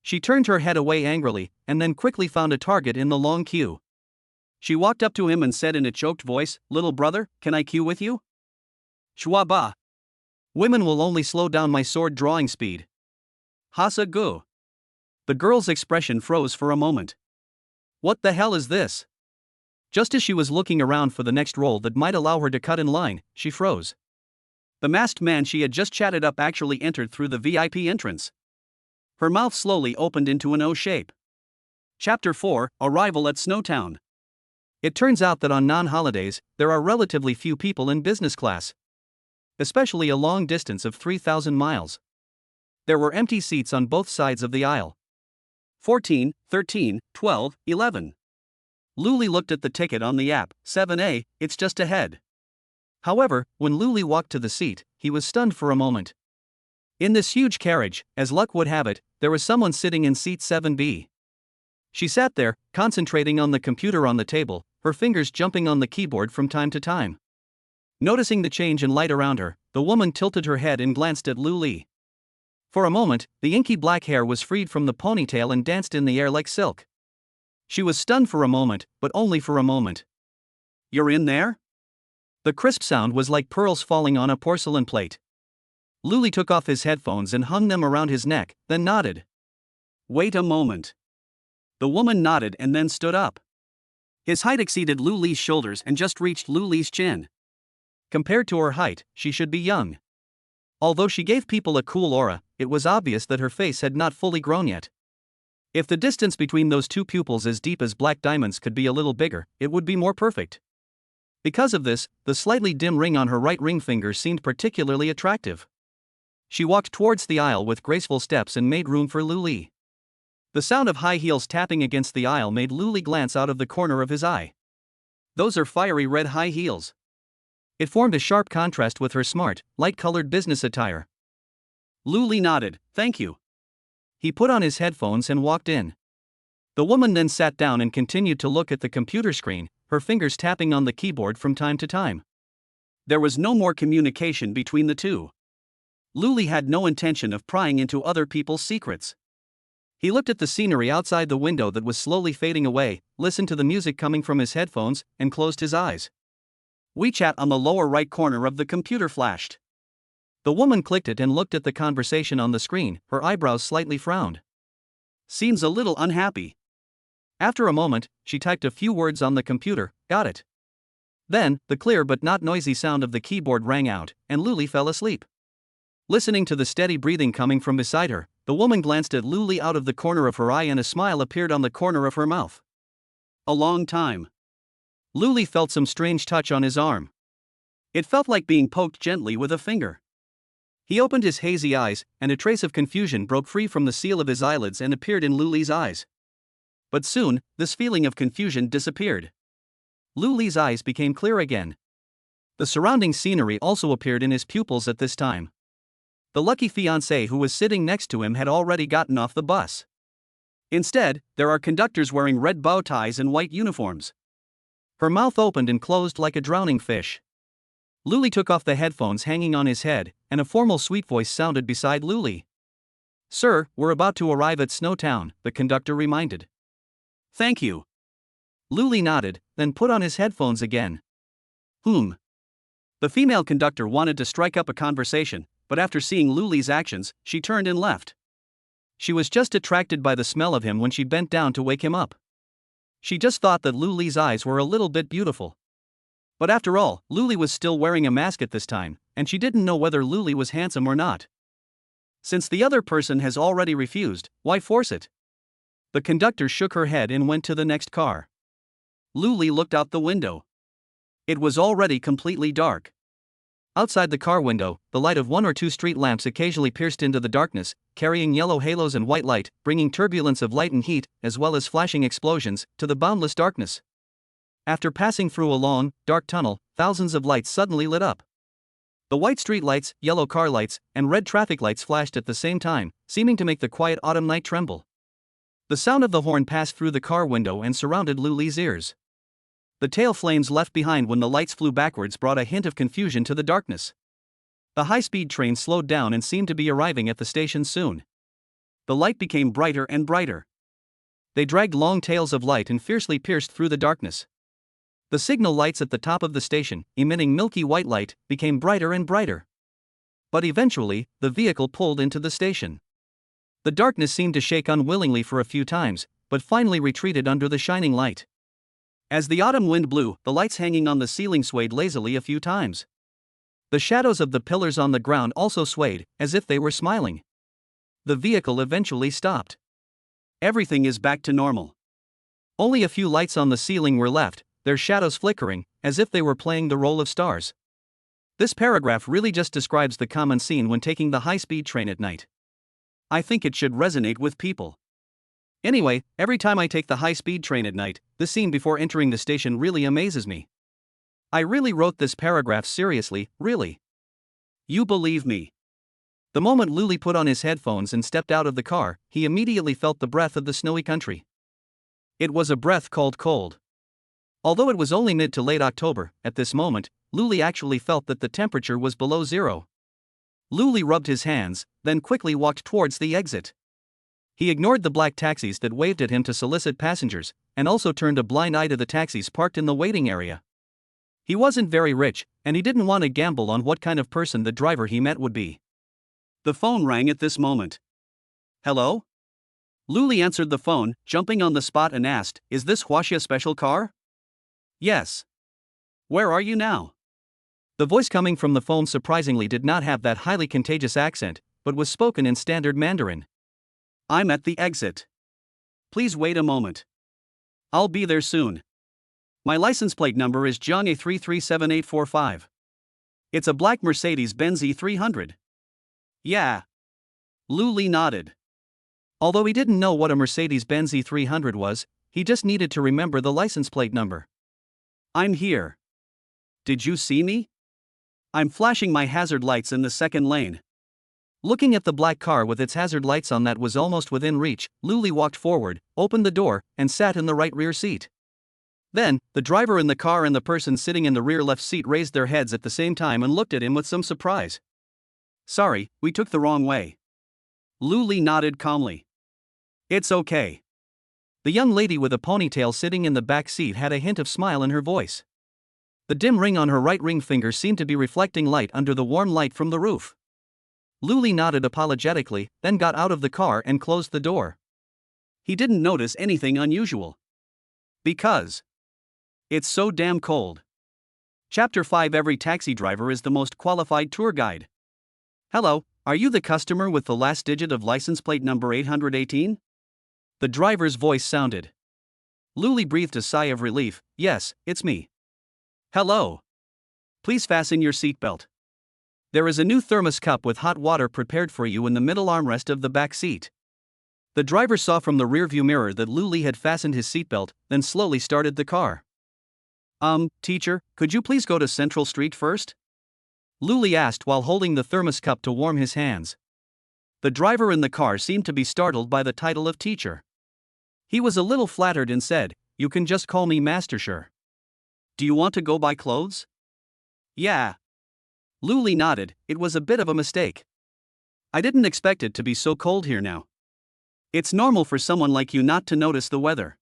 She turned her head away angrily, and then quickly found a target in the long queue. She walked up to him and said in a choked voice, "Little brother, can I queue with you?" Shua ba. Women will only slow down my sword drawing speed. Hasa gu. The girl's expression froze for a moment. What the hell is this? Just as she was looking around for the next role that might allow her to cut in line, she froze. The masked man she had just chatted up actually entered through the VIP entrance. Her mouth slowly opened into an O shape. Chapter 4, Arrival at Snowtown. It turns out that on non-holidays, there are relatively few people in business class. Especially a long distance of 3,000 miles. There were empty seats on both sides of the aisle. 14, 13, 12, 11. Luli looked at the ticket on the app, 7A, it's just ahead. However, when Luli walked to the seat, he was stunned for a moment. In this huge carriage, as luck would have it, there was someone sitting in seat 7B. She sat there, concentrating on the computer on the table, her fingers jumping on the keyboard from time to time. Noticing the change in light around her, the woman tilted her head and glanced at Luli. For a moment, the inky black hair was freed from the ponytail and danced in the air like silk. She was stunned for a moment, but only for a moment. "You're in there?" The crisp sound was like pearls falling on a porcelain plate. Luli took off his headphones and hung them around his neck, then nodded. "Wait a moment." The woman nodded and then stood up. His height exceeded Luli's shoulders and just reached Luli's chin. Compared to her height, she should be young. Although she gave people a cool aura, it was obvious that her face had not fully grown yet. If the distance between those two pupils as deep as black diamonds could be a little bigger, it would be more perfect. Because of this, the slightly dim ring on her right ring finger seemed particularly attractive. She walked towards the aisle with graceful steps and made room for Luli. The sound of high heels tapping against the aisle made Luli glance out of the corner of his eye. Those are fiery red high heels. It formed a sharp contrast with her smart, light-colored business attire. Luli nodded, "Thank you." He put on his headphones and walked in. The woman then sat down and continued to look at the computer screen, her fingers tapping on the keyboard from time to time. There was no more communication between the two. Luli had no intention of prying into other people's secrets. He looked at the scenery outside the window that was slowly fading away, listened to the music coming from his headphones, and closed his eyes. WeChat on the lower right corner of the computer flashed. The woman clicked it and looked at the conversation on the screen, her eyebrows slightly frowned. "Seems a little unhappy." After a moment, she typed a few words on the computer, "Got it." Then, the clear but not noisy sound of the keyboard rang out, and Luli fell asleep. Listening to the steady breathing coming from beside her, the woman glanced at Luli out of the corner of her eye and a smile appeared on the corner of her mouth. A long time. Luli felt some strange touch on his arm. It felt like being poked gently with a finger. He opened his hazy eyes, and a trace of confusion broke free from the seal of his eyelids and appeared in Luli's eyes. But soon, this feeling of confusion disappeared. Luli's eyes became clear again. The surrounding scenery also appeared in his pupils at this time. The lucky fiancée who was sitting next to him had already gotten off the bus. Instead, there are conductors wearing red bow ties and white uniforms. Her mouth opened and closed like a drowning fish. Luli took off the headphones hanging on his head, and a formal sweet voice sounded beside Luli. "Sir, we're about to arrive at Snowtown," the conductor reminded. "Thank you." Luli nodded, then put on his headphones again. The female conductor wanted to strike up a conversation, but after seeing Luli's actions, she turned and left. She was just attracted by the smell of him when she bent down to wake him up. She just thought that Luli's eyes were a little bit beautiful. But after all, Luli was still wearing a mask at this time, and she didn't know whether Luli was handsome or not. Since the other person has already refused, why force it? The conductor shook her head and went to the next car. Luli looked out the window. It was already completely dark. Outside the car window, the light of one or two street lamps occasionally pierced into the darkness, carrying yellow halos and white light, bringing turbulence of light and heat, as well as flashing explosions, to the boundless darkness. After passing through a long, dark tunnel, thousands of lights suddenly lit up. The white street lights, yellow car lights, and red traffic lights flashed at the same time, seeming to make the quiet autumn night tremble. The sound of the horn passed through the car window and surrounded Luli's ears. The tail flames left behind when the lights flew backwards brought a hint of confusion to the darkness. The high-speed train slowed down and seemed to be arriving at the station soon. The light became brighter and brighter. They dragged long tails of light and fiercely pierced through the darkness. The signal lights at the top of the station, emitting milky white light, became brighter and brighter. But eventually, the vehicle pulled into the station. The darkness seemed to shake unwillingly for a few times, but finally retreated under the shining light. As the autumn wind blew, the lights hanging on the ceiling swayed lazily a few times. The shadows of the pillars on the ground also swayed, as if they were smiling. The vehicle eventually stopped. Everything is back to normal. Only a few lights on the ceiling were left, their shadows flickering, as if they were playing the role of stars. This paragraph really just describes the common scene when taking the high-speed train at night. I think it should resonate with people. Anyway, every time I take the high-speed train at night, the scene before entering the station really amazes me. I really wrote this paragraph seriously, really. You believe me. The moment Luli put on his headphones and stepped out of the car, he immediately felt the breath of the snowy country. It was a breath called cold. Although it was only mid to late October, at this moment, Luli actually felt that the temperature was below zero. Luli rubbed his hands, then quickly walked towards the exit. He ignored the black taxis that waved at him to solicit passengers, and also turned a blind eye to the taxis parked in the waiting area. He wasn't very rich, and he didn't want to gamble on what kind of person the driver he met would be. The phone rang at this moment. Hello? Luli answered the phone, jumping on the spot and asked, "Is this Huaxia special car?" "Yes." "Where are you now?" The voice coming from the phone surprisingly did not have that highly contagious accent, but was spoken in standard Mandarin. "I'm at the exit. Please wait a moment. I'll be there soon. My license plate number is Jiang A337845. It's a black Mercedes-Benz E300. Yeah. Luli nodded. Although he didn't know what a Mercedes-Benz E300 was, he just needed to remember the license plate number. "I'm here. Did you see me? I'm flashing my hazard lights in the second lane." Looking at the black car with its hazard lights on that was almost within reach, Luli walked forward, opened the door, and sat in the right rear seat. Then, the driver in the car and the person sitting in the rear left seat raised their heads at the same time and looked at him with some surprise. "Sorry, we took the wrong way." Luli nodded calmly. "It's okay." The young lady with a ponytail sitting in the back seat had a hint of smile in her voice. The dim ring on her right ring finger seemed to be reflecting light under the warm light from the roof. Luli nodded apologetically, then got out of the car and closed the door. He didn't notice anything unusual. Because it's so damn cold. Chapter 5. Every taxi driver is the most qualified tour guide. "Hello, are you the customer with the last digit of license plate number 818? The driver's voice sounded. Luli breathed a sigh of relief. "Yes, it's me." "Hello. Please fasten your seatbelt. There is a new thermos cup with hot water prepared for you in the middle armrest of the back seat." The driver saw from the rearview mirror that Luli had fastened his seatbelt, then slowly started the car. Teacher, could you please go to Central Street first?" Luli asked while holding the thermos cup to warm his hands. The driver in the car seemed to be startled by the title of teacher. He was a little flattered and said, "You can just call me Master Sure. Do you want to go buy clothes?" "Yeah." Luli nodded. It was a bit of a mistake. "I didn't expect it to be so cold here now. It's normal for someone like you not to notice the weather.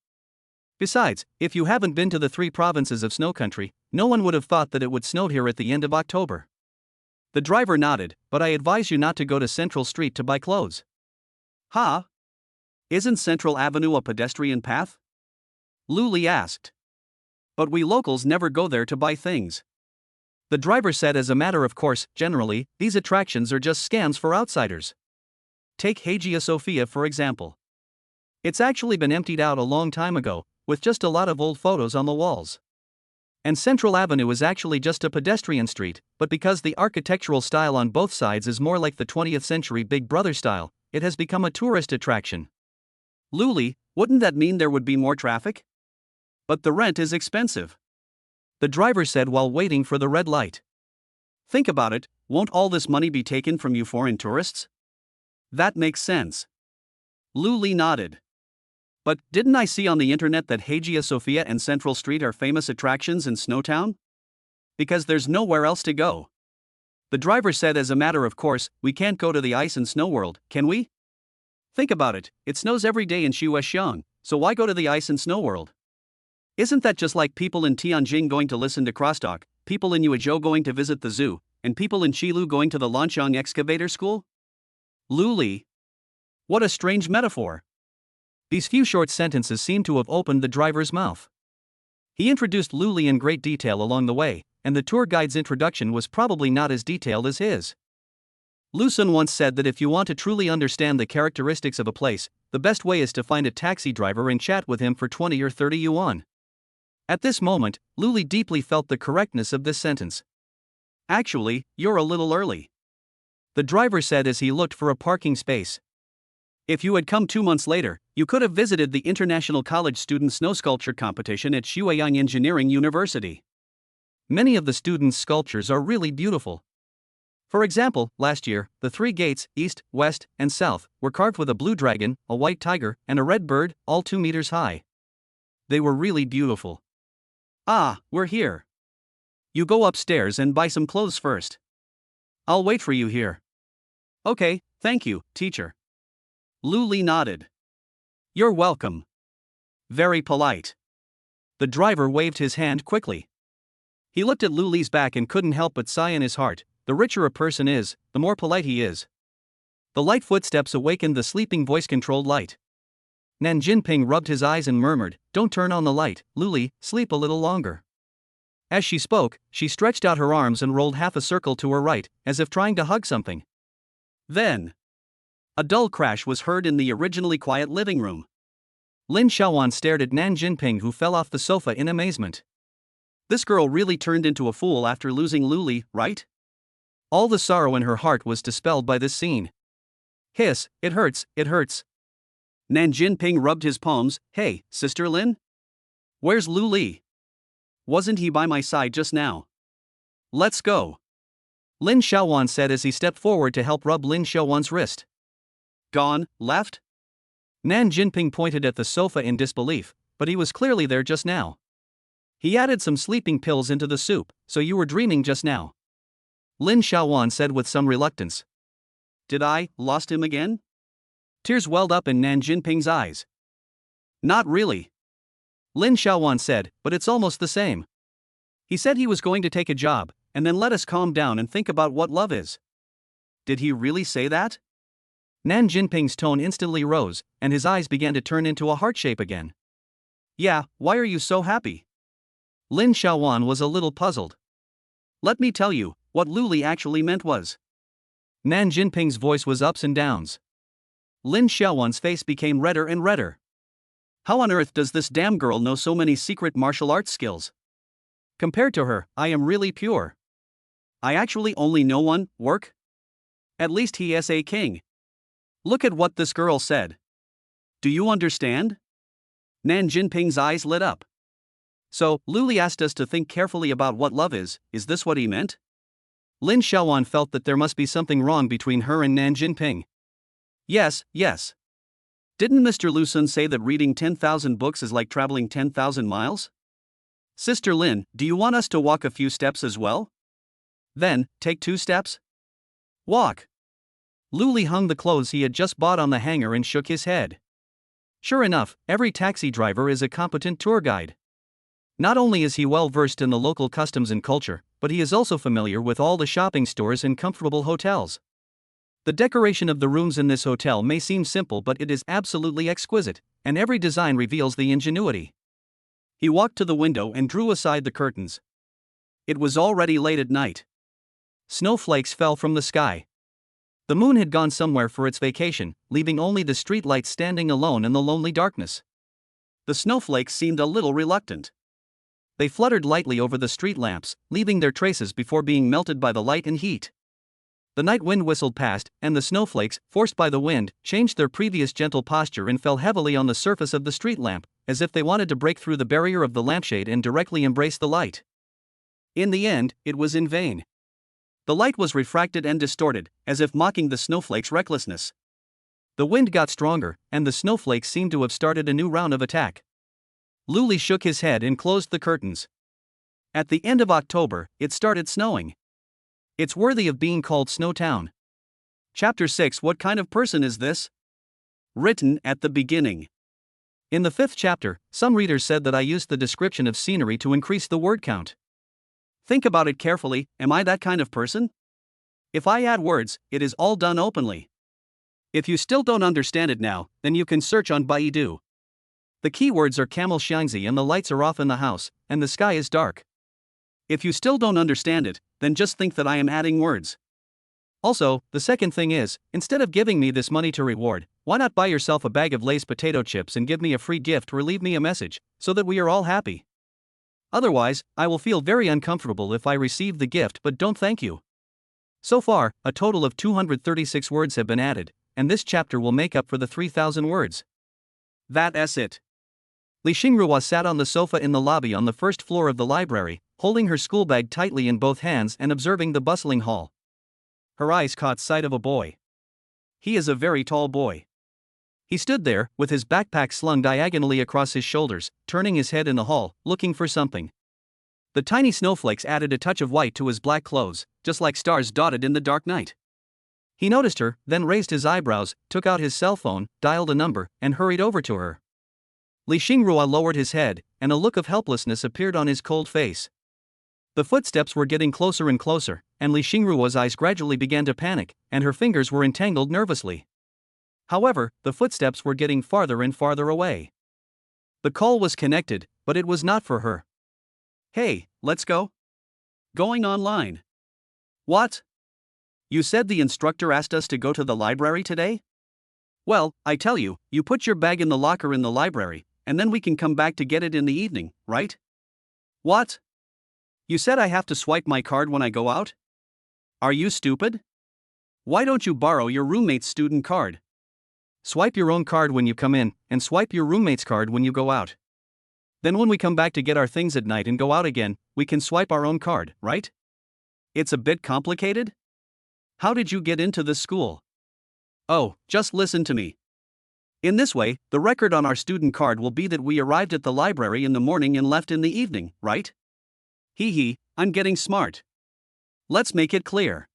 Besides, if you haven't been to the 3 provinces of snow country, no one would have thought that it would snow here at the end of October." The driver nodded, "But I advise you not to go to Central Street to buy clothes." "Huh? Isn't Central Avenue a pedestrian path?" Luli asked. "But we locals never go there to buy things." The driver said, as a matter of course, generally, these attractions are just scams for outsiders. Take Hagia Sophia for example. It's actually been emptied out a long time ago, with just a lot of old photos on the walls. And Central Avenue is actually just a pedestrian street, but because the architectural style on both sides is more like the 20th century Big Brother style, it has become a tourist attraction. "Luli, wouldn't that mean there would be more traffic? But the rent is expensive," the driver said while waiting for the red light. "Think about it, won't all this money be taken from you foreign tourists?" "That makes sense." Luli nodded. "But didn't I see on the internet that Hagia Sophia and Central Street are famous attractions in Snowtown? Because there's nowhere else to go." The driver said, as a matter of course, we can't go to the ice and snow world, can we? Think about it, it snows every day in Shuexiang, so why go to the ice and snow world? Isn't that just like people in Tianjin going to listen to crosstalk, people in Yuezhou going to visit the zoo, and people in Qilu going to the Lanqiang excavator school? Luli. What a strange metaphor. These few short sentences seem to have opened the driver's mouth. He introduced Luli in great detail along the way, and the tour guide's introduction was probably not as detailed as his. Lu Sun once said that if you want to truly understand the characteristics of a place, the best way is to find a taxi driver and chat with him for 20 or 30 yuan. At this moment, Luli deeply felt the correctness of this sentence. Actually, you're a little early, the driver said as he looked for a parking space. If you had come 2 months later, you could have visited the International College Student Snow Sculpture Competition at Xueyang Engineering University. Many of the students' sculptures are really beautiful. For example, last year, the 3 gates, east, west, and south, were carved with a blue dragon, a white tiger, and a red bird, all 2 meters high. They were really beautiful. Ah, we're here. You go upstairs and buy some clothes first. I'll wait for you here. Okay, thank you, teacher. Luli nodded. You're welcome. Very polite. The driver waved his hand quickly. He looked at Luli's back and couldn't help but sigh in his heart. The richer a person is, the more polite he is. The light footsteps awakened the sleeping voice-controlled light. Nan Jinping rubbed his eyes and murmured, "Don't turn on the light, Luli, sleep a little longer." As she spoke, she stretched out her arms and rolled half a circle to her right, as if trying to hug something. Then, a dull crash was heard in the originally quiet living room. Lin Xiaowan stared at Nan Jinping, who fell off the sofa in amazement. This girl really turned into a fool after losing Luli, right? All the sorrow in her heart was dispelled by this scene. Hiss, it hurts, it hurts. Nan Jinping rubbed his palms. Hey, Sister Lin? Where's Luli? Wasn't he by my side just now? Let's go. Lin Xiaowan said as he stepped forward to help rub Lin Xiaowan's wrist. Gone, left? Nan Jinping pointed at the sofa in disbelief, but he was clearly there just now. He added some sleeping pills into the soup, so you were dreaming just now. Lin Xiaowan said with some reluctance. Did I lost him again? Tears welled up in Nan Jinping's eyes. Not really. Lin Xiaowan said, but it's almost the same. He said he was going to take a job, and then let us calm down and think about what love is. Did he really say that? Nan Jinping's tone instantly rose, and his eyes began to turn into a heart shape again. Yeah, why are you so happy? Lin Xiaowan was a little puzzled. Let me tell you, what Luli actually meant was. Nan Jinping's voice was ups and downs. Lin Xiaowan's face became redder and redder. How on earth does this damn girl know so many secret martial arts skills? Compared to her, I am really pure. I actually only know one, work? At least he is a king. Look at what this girl said. Do you understand? Nan Jinping's eyes lit up. So, Luli asked us to think carefully about what love is this what he meant? Lin Xiaowan felt that there must be something wrong between her and Nan Jinping. Yes. Didn't Mr. Lu Sun say that reading 10,000 books is like traveling 10,000 miles? Sister Lin, do you want us to walk a few steps as well? Then, take 2 steps? Walk. Luli hung the clothes he had just bought on the hanger and shook his head. Sure enough, every taxi driver is a competent tour guide. Not only is he well versed in the local customs and culture, but he is also familiar with all the shopping stores and comfortable hotels. The decoration of the rooms in this hotel may seem simple, but it is absolutely exquisite, and every design reveals the ingenuity. He walked to the window and drew aside the curtains. It was already late at night. Snowflakes fell from the sky. The moon had gone somewhere for its vacation, leaving only the streetlights standing alone in the lonely darkness. The snowflakes seemed a little reluctant. They fluttered lightly over the street lamps, leaving their traces before being melted by the light and heat. The night wind whistled past, and the snowflakes, forced by the wind, changed their previous gentle posture and fell heavily on the surface of the street lamp, as if they wanted to break through the barrier of the lampshade and directly embrace the light. In the end, it was in vain. The light was refracted and distorted, as if mocking the snowflakes' recklessness. The wind got stronger, and the snowflakes seemed to have started a new round of attack. Luli shook his head and closed the curtains. At the end of October, it started snowing. It's worthy of being called Snowtown. Chapter 6. What kind of person is this? Written at the beginning. In the 5th chapter, some readers said that I used the description of scenery to increase the word count. Think about it carefully, am I that kind of person? If I add words, it is all done openly. If you still don't understand it now, then you can search on Baidu. The keywords are camel xiangzi and the lights are off in the house, and the sky is dark. If you still don't understand it, then just think that I am adding words. Also, the second thing is, instead of giving me this money to reward, why not buy yourself a bag of Lay's potato chips and give me a free gift or leave me a message, so that we are all happy? Otherwise, I will feel very uncomfortable if I receive the gift but don't thank you. So far, a total of 236 words have been added, and this chapter will make up for the 3,000 words. That's it. Li Xingrua sat on the sofa in the lobby on the first floor of the library, holding her school bag tightly in both hands and observing the bustling hall. Her eyes caught sight of a boy. He is a very tall boy. He stood there, with his backpack slung diagonally across his shoulders, turning his head in the hall, looking for something. The tiny snowflakes added a touch of white to his black clothes, just like stars dotted in the dark night. He noticed her, then raised his eyebrows, took out his cell phone, dialed a number, and hurried over to her. Li Xingrua lowered his head, and a look of helplessness appeared on his cold face. The footsteps were getting closer and closer, and Li Xingrua's eyes gradually began to panic, and her fingers were entangled nervously. However, the footsteps were getting farther and farther away. The call was connected, but it was not for her. Hey, let's go? Going online. What? You said the instructor asked us to go to the library today? Well, I tell you, you put your bag in the locker in the library, and then we can come back to get it in the evening, right? What? You said I have to swipe my card when I go out? Are you stupid? Why don't you borrow your roommate's student card? Swipe your own card when you come in, and swipe your roommate's card when you go out. Then when we come back to get our things at night and go out again, we can swipe our own card, right? It's a bit complicated? How did you get into this school? Oh, just listen to me. In this way, the record on our student card will be that we arrived at the library in the morning and left in the evening, right? Hee hee, I'm getting smart. Let's make it clear.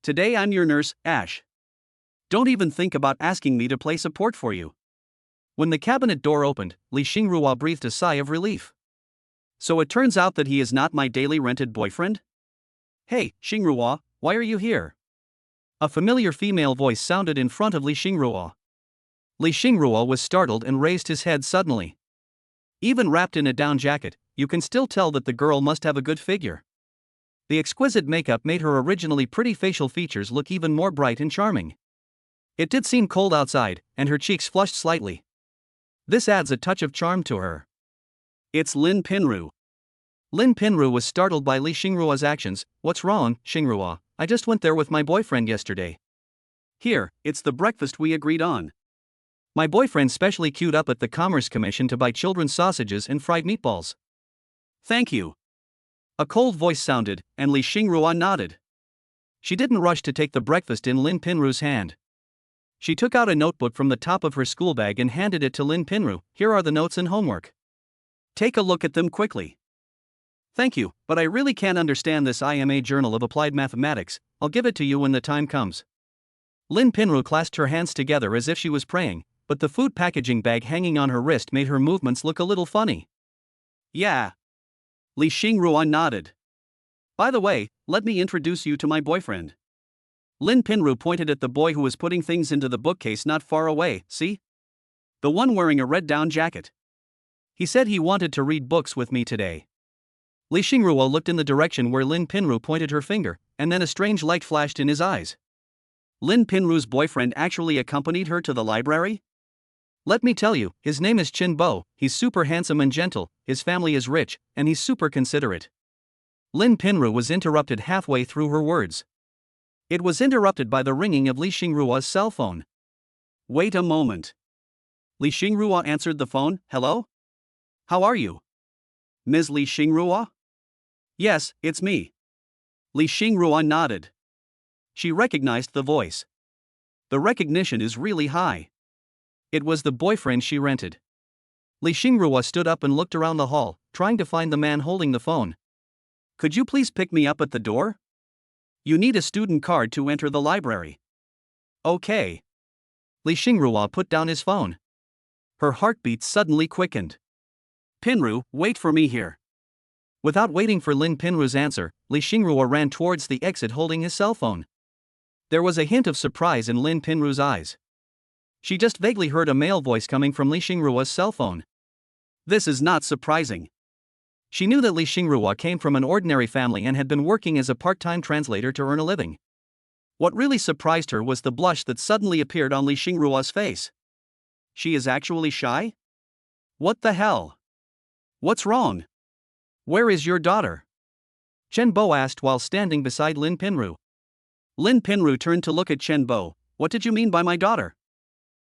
Today I'm your nurse, Ash. Don't even think about asking me to play support for you. When the cabinet door opened, Li Xingrua breathed a sigh of relief. So it turns out that he is not my daily rented boyfriend? Hey, Xingrua, why are you here? A familiar female voice sounded in front of Li Xingrua. Li Xingrua was startled and raised his head suddenly. Even wrapped in a down jacket, you can still tell that the girl must have a good figure. The exquisite makeup made her originally pretty facial features look even more bright and charming. It did seem cold outside, and her cheeks flushed slightly. This adds a touch of charm to her. It's Lin Pinru. Lin Pinru was startled by Li Xingrua's actions. What's wrong, Xingrua? I just went there with my boyfriend yesterday. Here, it's the breakfast we agreed on. My boyfriend specially queued up at the Commerce Commission to buy children's sausages and fried meatballs. Thank you. A cold voice sounded, and Li Xingrua nodded. She didn't rush to take the breakfast in Lin Pinru's hand. She took out a notebook from the top of her school bag and handed it to Lin Pinru. Here are the notes and homework. Take a look at them quickly. Thank you, but I really can't understand this IMA Journal of Applied Mathematics. I'll give it to you when the time comes. Lin Pinru clasped her hands together as if she was praying, but the food packaging bag hanging on her wrist made her movements look a little funny. Yeah. Li Xingrua nodded. By the way, let me introduce you to my boyfriend. Lin Pinru pointed at the boy who was putting things into the bookcase not far away. See? The one wearing a red down jacket. He said he wanted to read books with me today. Li Xingrua looked in the direction where Lin Pinru pointed her finger, and then a strange light flashed in his eyes. Lin Pinru's boyfriend actually accompanied her to the library? Let me tell you, his name is Chin Bo, he's super handsome and gentle, his family is rich, and he's super considerate. Lin Pinru was interrupted halfway through her words. It was interrupted by the ringing of Li Xingrua's cell phone. Wait a moment. Li Xingrua answered the phone. Hello? How are you? Ms. Li Xingrua? Yes, it's me. Li Xingrua nodded. She recognized the voice. The recognition is really high. It was the boyfriend she rented. Li Xingrua stood up and looked around the hall, trying to find the man holding the phone. Could you please pick me up at the door? You need a student card to enter the library. Okay. Li Xingrua put down his phone. Her heartbeat suddenly quickened. Pinru, wait for me here. Without waiting for Lin Pinru's answer, Li Xingrua ran towards the exit holding his cell phone. There was a hint of surprise in Lin Pinru's eyes. She just vaguely heard a male voice coming from Li Xingrua's cell phone. This is not surprising. She knew that Li Xingrua came from an ordinary family and had been working as a part-time translator to earn a living. What really surprised her was the blush that suddenly appeared on Li Xingrua's face. She is actually shy? What the hell? What's wrong? Where is your daughter? Chen Bo asked while standing beside Lin Pinru. Lin Pinru turned to look at Chen Bo. What did you mean by my daughter?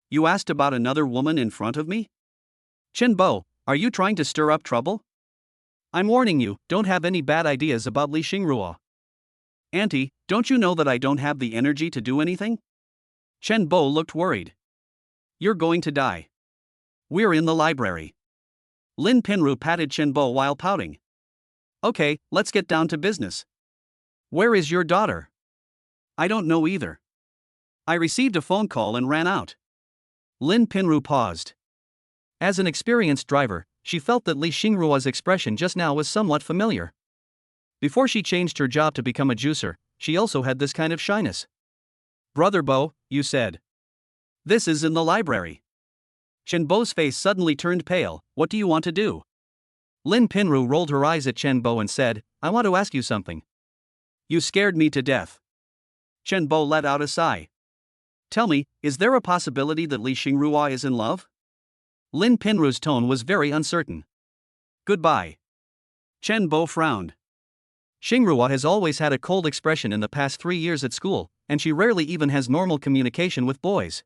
You asked about another woman in front of me? Chen Bo, are you trying to stir up trouble? I'm warning you, don't have any bad ideas about Li Xingrua. Auntie, don't you know that I don't have the energy to do anything? Chen Bo looked worried. You're going to die. We're in the library. Lin Pinru patted Chen Bo while pouting. Okay, let's get down to business. Where is your daughter? I don't know either. I received a phone call and ran out. Lin Pinru paused. As an experienced driver, she felt that Li Xingrua's expression just now was somewhat familiar. Before she changed her job to become a juicer, she also had this kind of shyness. Brother Bo, you said. This is in the library. Chen Bo's face suddenly turned pale. What do you want to do? Lin Pinru rolled her eyes at Chen Bo and said, I want to ask you something. You scared me to death. Chen Bo let out a sigh. Tell me, is there a possibility that Li Xingrua is in love? Lin Pinru's tone was very uncertain. Goodbye. Chen Bo frowned. Xingrua has always had a cold expression in the past 3 years at school, and she rarely even has normal communication with boys.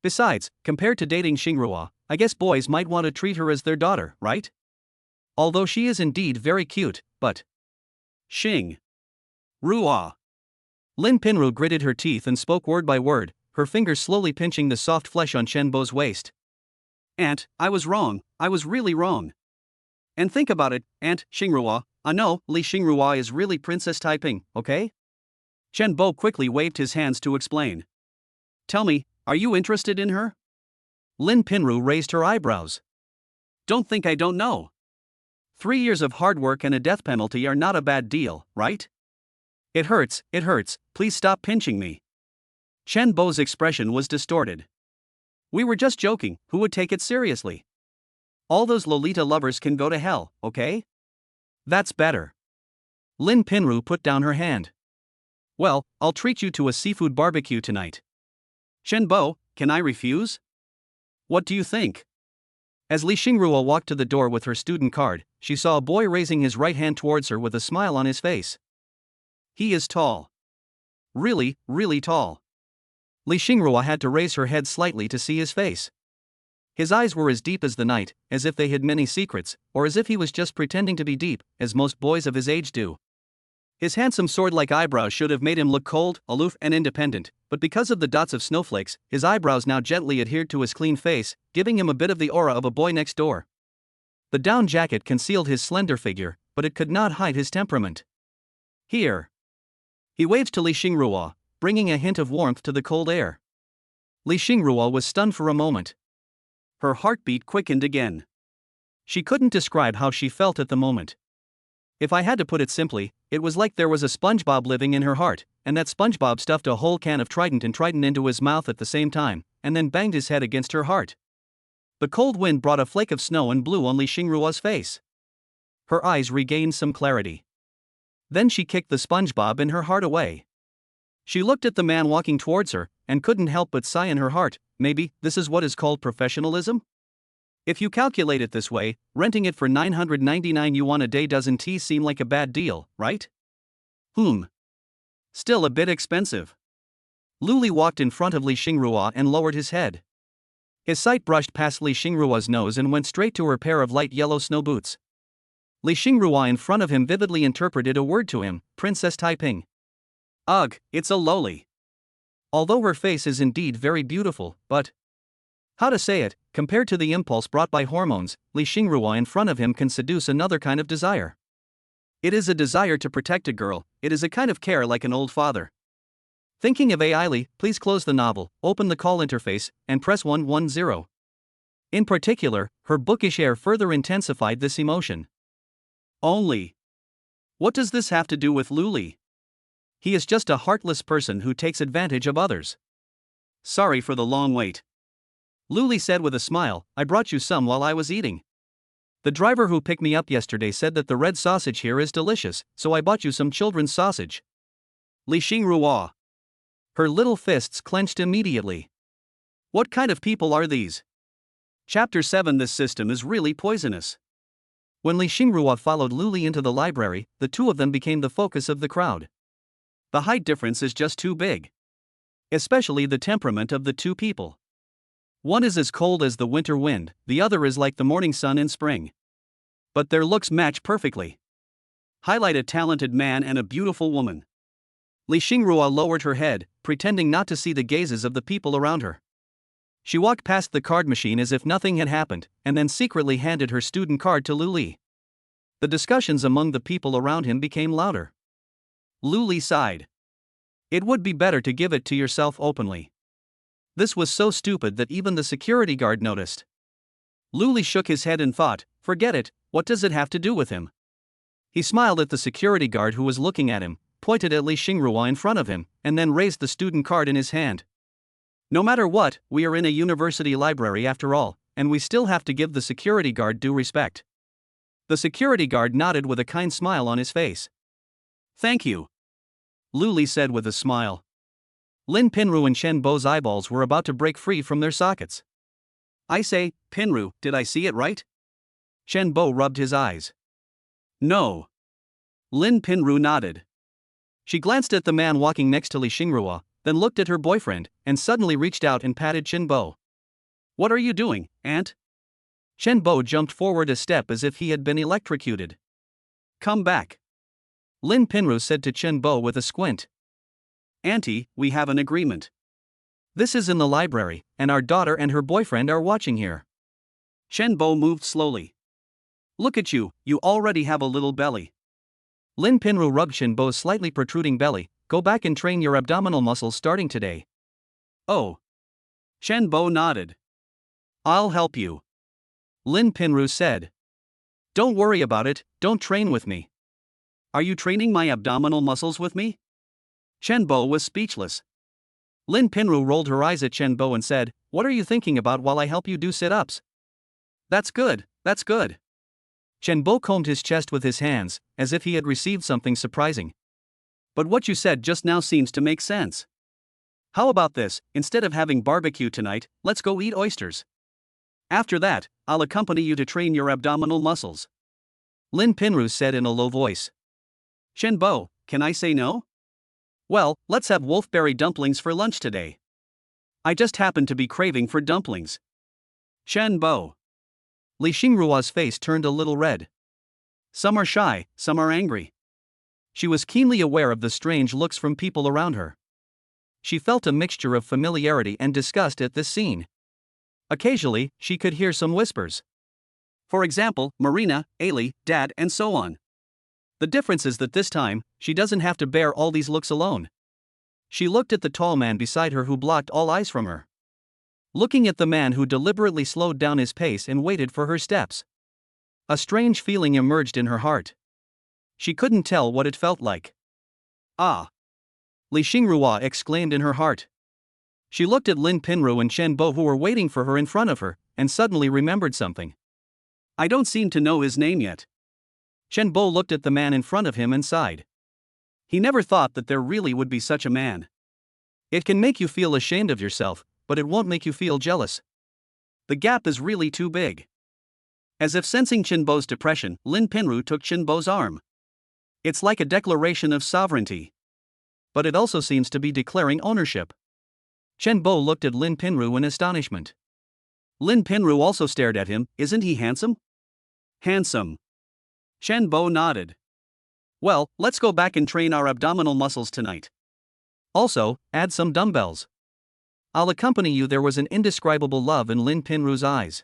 Besides, compared to dating Xingrua, I guess boys might want to treat her as their daughter, right? Although she is indeed very cute, but... Xing. Rua. Lin Pinru gritted her teeth and spoke word by word, her fingers slowly pinching the soft flesh on Chen Bo's waist. Aunt, I was wrong, I was really wrong. And think about it, Aunt Xingrua, I know Li Xingrua is really Princess Taiping, okay? Chen Bo quickly waved his hands to explain. Tell me, are you interested in her? Lin Pinru raised her eyebrows. Don't think I don't know. 3 years of hard work and a death penalty are not a bad deal, right? It hurts, please stop pinching me. Chen Bo's expression was distorted. We were just joking, who would take it seriously? All those Lolita lovers can go to hell, okay? That's better. Lin Pinru put down her hand. Well, I'll treat you to a seafood barbecue tonight. Chen Bo, can I refuse? What do you think? As Li Xingrua walked to the door with her student card, she saw a boy raising his right hand towards her with a smile on his face. He is tall. Really, really tall. Li Xingrua had to raise her head slightly to see his face. His eyes were as deep as the night, as if they hid many secrets, or as if he was just pretending to be deep, as most boys of his age do. His handsome sword-like eyebrows should have made him look cold, aloof, and independent, but because of the dots of snowflakes, his eyebrows now gently adhered to his clean face, giving him a bit of the aura of a boy next door. The down jacket concealed his slender figure, but it could not hide his temperament. Here. He waved to Li Xingrua, bringing a hint of warmth to the cold air. Li Xingrua was stunned for a moment. Her heartbeat quickened again. She couldn't describe how she felt at the moment. If I had to put it simply, it was like there was a SpongeBob living in her heart, and that SpongeBob stuffed a whole can of Trident into his mouth at the same time, and then banged his head against her heart. The cold wind brought a flake of snow and blew on Li Xingrua's face. Her eyes regained some clarity. Then she kicked the SpongeBob in her heart away. She looked at the man walking towards her, and couldn't help but sigh in her heart. Maybe this is what is called professionalism? If you calculate it this way, renting it for 999 yuan a day doesn't seem like a bad deal, right? Still a bit expensive. Luli walked in front of Li Xingrua and lowered his head. His sight brushed past Li Xingrua's nose and went straight to her pair of light yellow snow boots. Li Xingrua in front of him vividly interpreted a word to him, Princess Taiping. Ugh, it's a loli. Although her face is indeed very beautiful, but... How to say it, compared to the impulse brought by hormones, Li Xingrua in front of him can seduce another kind of desire. It is a desire to protect a girl, it is a kind of care like an old father. Thinking of AI Li, please close the novel, open the call interface, and press 110. In particular, her bookish air further intensified this emotion. Only. What does this have to do with Luli? He is just a heartless person who takes advantage of others. Sorry for the long wait. Luli said with a smile, I brought you some while I was eating. The driver who picked me up yesterday said that the red sausage here is delicious, so I bought you some children's sausage. Li Xingrua. Her little fists clenched immediately. What kind of people are these? Chapter 7. This system is really poisonous. When Li Xingrua followed Luli into the library, the two of them became the focus of the crowd. The height difference is just too big. Especially the temperament of the two people. One is as cold as the winter wind, the other is like the morning sun in spring. But their looks match perfectly. Highlight a talented man and a beautiful woman. Li Xingrua lowered her head, pretending not to see the gazes of the people around her. She walked past the card machine as if nothing had happened, and then secretly handed her student card to Luli. The discussions among the people around him became louder. Luli sighed. It would be better to give it to yourself openly. This was so stupid that even the security guard noticed. Luli shook his head and thought, forget it, what does it have to do with him? He smiled at the security guard who was looking at him, pointed at Li Xingrua in front of him, and then raised the student card in his hand. No matter what, we are in a university library after all, and we still have to give the security guard due respect. The security guard nodded with a kind smile on his face. Thank you. Luli said with a smile. Lin Pinru and Shen Bo's eyeballs were about to break free from their sockets. I say, Pinru, did I see it right? Shen Bo rubbed his eyes. No. Lin Pinru nodded. She glanced at the man walking next to Li Xingrua, then looked at her boyfriend, and suddenly reached out and patted Shen Bo. What are you doing, Aunt? Shen Bo jumped forward a step as if he had been electrocuted. Come back. Lin Pinru said to Shen Bo with a squint. Auntie, we have an agreement. This is in the library, and our daughter and her boyfriend are watching here. Shen Bo moved slowly. Look at you, you already have a little belly. Lin Pinru rubbed Shen Bo's slightly protruding belly. Go back and train your abdominal muscles starting today. Oh. Shen Bo nodded. I'll help you. Lin Pinru said. Don't worry about it, don't train with me. Are you training my abdominal muscles with me? Shen Bo was speechless. Lin Pinru rolled her eyes at Shen Bo and said, What are you thinking about while I help you do sit-ups? That's good, that's good. Shen Bo combed his chest with his hands, as if he had received something surprising. But what you said just now seems to make sense. How about this, instead of having barbecue tonight, let's go eat oysters. After that, I'll accompany you to train your abdominal muscles. Lin Pinru said in a low voice. Shen Bo, can I say no? Well, let's have wolfberry dumplings for lunch today. I just happen to be craving for dumplings. Shen Bo. Li Xingrua's face turned a little red. Some are shy, some are angry. She was keenly aware of the strange looks from people around her. She felt a mixture of familiarity and disgust at this scene. Occasionally, she could hear some whispers. For example, Marina, Ali, Dad, and so on. The difference is that this time, she doesn't have to bear all these looks alone. She looked at the tall man beside her who blocked all eyes from her. Looking at the man who deliberately slowed down his pace and waited for her steps. A strange feeling emerged in her heart. She couldn't tell what it felt like. Ah! Li Xingrua exclaimed in her heart. She looked at Lin Pinru and Shen Bo who were waiting for her in front of her, and suddenly remembered something. I don't seem to know his name yet. Shen Bo looked at the man in front of him and sighed. He never thought that there really would be such a man. It can make you feel ashamed of yourself, but it won't make you feel jealous. The gap is really too big. As if sensing Shen Bo's depression, Lin Pinru took Shen Bo's arm. It's like a declaration of sovereignty. But it also seems to be declaring ownership. Shen Bo looked at Lin Pinru in astonishment. Lin Pinru also stared at him. Isn't he handsome? Handsome. Shen Bo nodded. Well, let's go back and train our abdominal muscles tonight. Also, add some dumbbells. I'll accompany you. There was an indescribable love in Lin Pinru's eyes.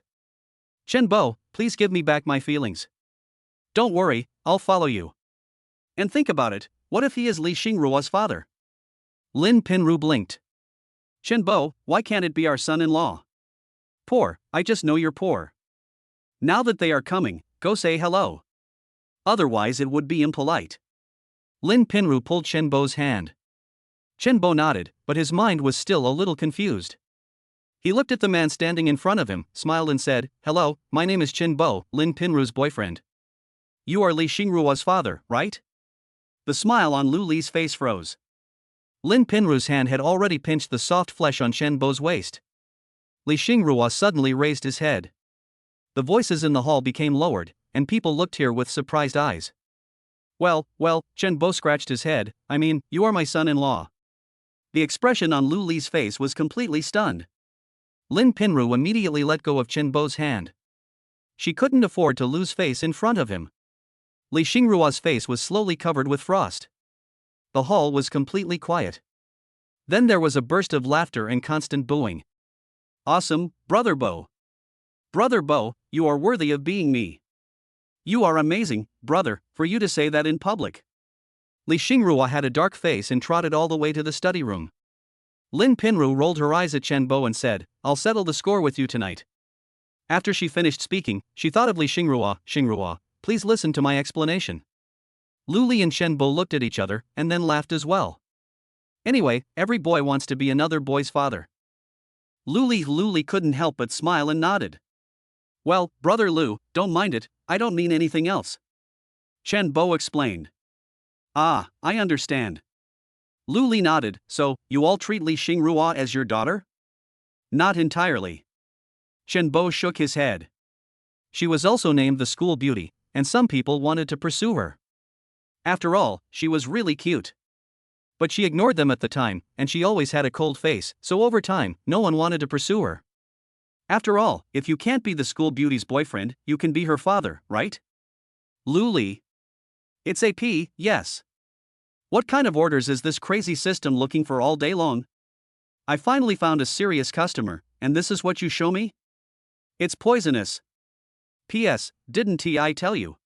Shen Bo, please give me back my feelings. Don't worry, I'll follow you. And think about it, what if he is Li Xingrua's father? Lin Pinru blinked. Shen Bo, why can't it be our son-in-law? poor, I just know you're poor. Now that they are coming, go say hello. Otherwise it would be impolite. Lin Pinru pulled Chen Bo's hand. Chen Bo nodded, but his mind was still a little confused. He looked at the man standing in front of him, smiled and said, "Hello, my name is Chen Bo, Lin Pinru's boyfriend. You are Li Xingruo's father, right?" The smile on Lu Li's face froze. Lin Pinru's hand had already pinched the soft flesh on Chen Bo's waist. Li Xingruo suddenly raised his head. The voices in the hall became lowered, and people looked here with surprised eyes. Well, Chen Bo scratched his head, "I mean, you are my son-in-law." The expression on Lu Li's face was completely stunned. Lin Pinru immediately let go of Chen Bo's hand. She couldn't afford to lose face in front of him. Li Xingruo's face was slowly covered with frost. The hall was completely quiet. Then there was a burst of laughter and constant booing. "Awesome, Brother Bo. Brother Bo, you are worthy of being me. You are amazing, brother, for you to say that in public." Li Xingruo had a dark face and trotted all the way to the study room. Lin Pinru rolled her eyes at Chen Bo and said, "I'll settle the score with you tonight." After she finished speaking, she thought of Li Xingruo. "Xingruo, please listen to my explanation." Lu Li and Chen Bo looked at each other and then laughed as well. Anyway, every boy wants to be another boy's father. Lu Li couldn't help but smile and nodded. "Well, Brother Lu, don't mind it, I don't mean anything else." Chen Bo explained. "Ah, I understand." Lu Li nodded. "So, you all treat Li Xingruo as your daughter?" "Not entirely." Chen Bo shook his head. She was also named the school beauty, and some people wanted to pursue her. After all, she was really cute. But she ignored them at the time, and she always had a cold face, so over time, no one wanted to pursue her. After all, if you can't be the school beauty's boyfriend, you can be her father, right? Lu Li. It's AP, yes. What kind of orders is this crazy system looking for all day long? I finally found a serious customer, and this is what you show me? It's poisonous. P.S. Didn't I tell you?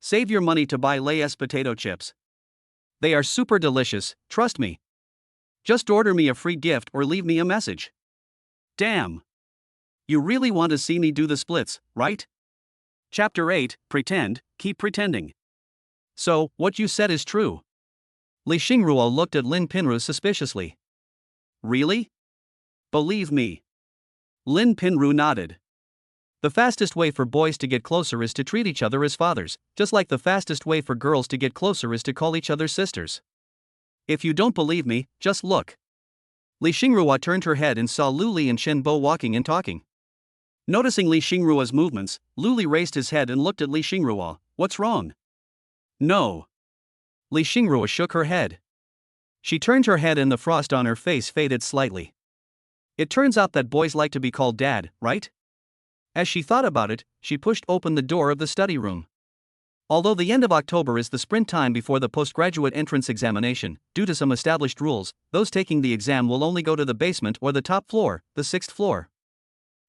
Save your money to buy Lay's potato chips. They are super delicious, trust me. Just order me a free gift or leave me a message. Damn. You really want to see me do the splits, right? Chapter 8, Pretend, Keep Pretending. So, what you said is true. Li Xingruo looked at Lin Pinru suspiciously. Really? Believe me. Lin Pinru nodded. The fastest way for boys to get closer is to treat each other as fathers, just like the fastest way for girls to get closer is to call each other sisters. If you don't believe me, just look. Li Xingruo turned her head and saw Lu Li and Chen Bo walking and talking. Noticing Li Xingruo's movements, Lu Li raised his head and looked at Li Xingruo. What's wrong? No. Li Xingruo shook her head. She turned her head and the frost on her face faded slightly. It turns out that boys like to be called dad, right? As she thought about it, she pushed open the door of the study room. Although the end of October is the sprint time before the postgraduate entrance examination, due to some established rules, those taking the exam will only go to the basement or the top floor, the 6th floor.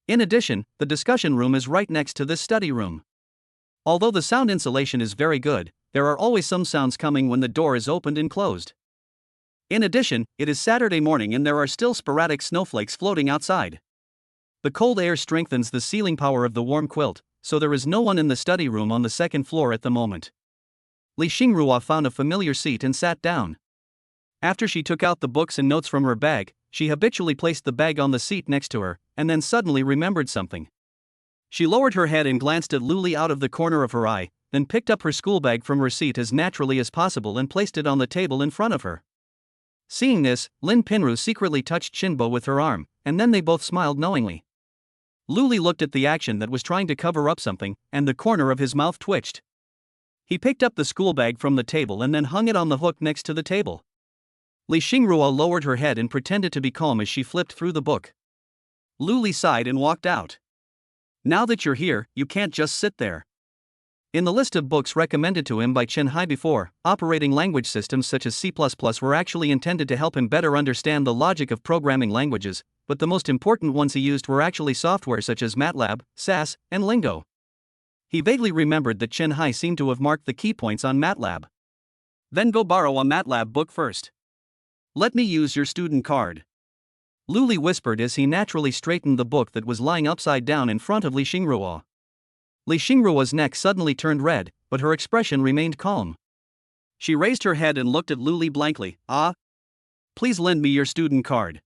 In addition, the discussion room is right next to this study room. Although the sound insulation is very good, there are always some sounds coming when the door is opened and closed. In addition, it is Saturday morning and there are still sporadic snowflakes floating outside. The cold air strengthens the sealing power of the warm quilt, so there is no one in the study room on the 2nd floor at the moment. Li Xingruo found a familiar seat and sat down. After she took out the books and notes from her bag, she habitually placed the bag on the seat next to her, and then suddenly remembered something. She lowered her head and glanced at Lu Li out of the corner of her eye, then picked up her school bag from her seat as naturally as possible and placed it on the table in front of her. Seeing this, Lin Pinru secretly touched Chen Bo with her arm, and then they both smiled knowingly. Lu Li looked at the action that was trying to cover up something, and the corner of his mouth twitched. He picked up the school bag from the table and then hung it on the hook next to the table. Li Xingruo lowered her head and pretended to be calm as she flipped through the book. Lu Li sighed and walked out. Now that you're here, you can't just sit there. In the list of books recommended to him by Chen Hai before, operating language systems such as C++ were actually intended to help him better understand the logic of programming languages, but the most important ones he used were actually software such as MATLAB, SAS, and Lingo. He vaguely remembered that Chen Hai seemed to have marked the key points on MATLAB. Then go borrow a MATLAB book first. Let me use your student card. Luli whispered as he naturally straightened the book that was lying upside down in front of Li Xingrua. Li Xingrua's neck suddenly turned red, but her expression remained calm. She raised her head and looked at Luli blankly. "Ah? Please lend me your student card.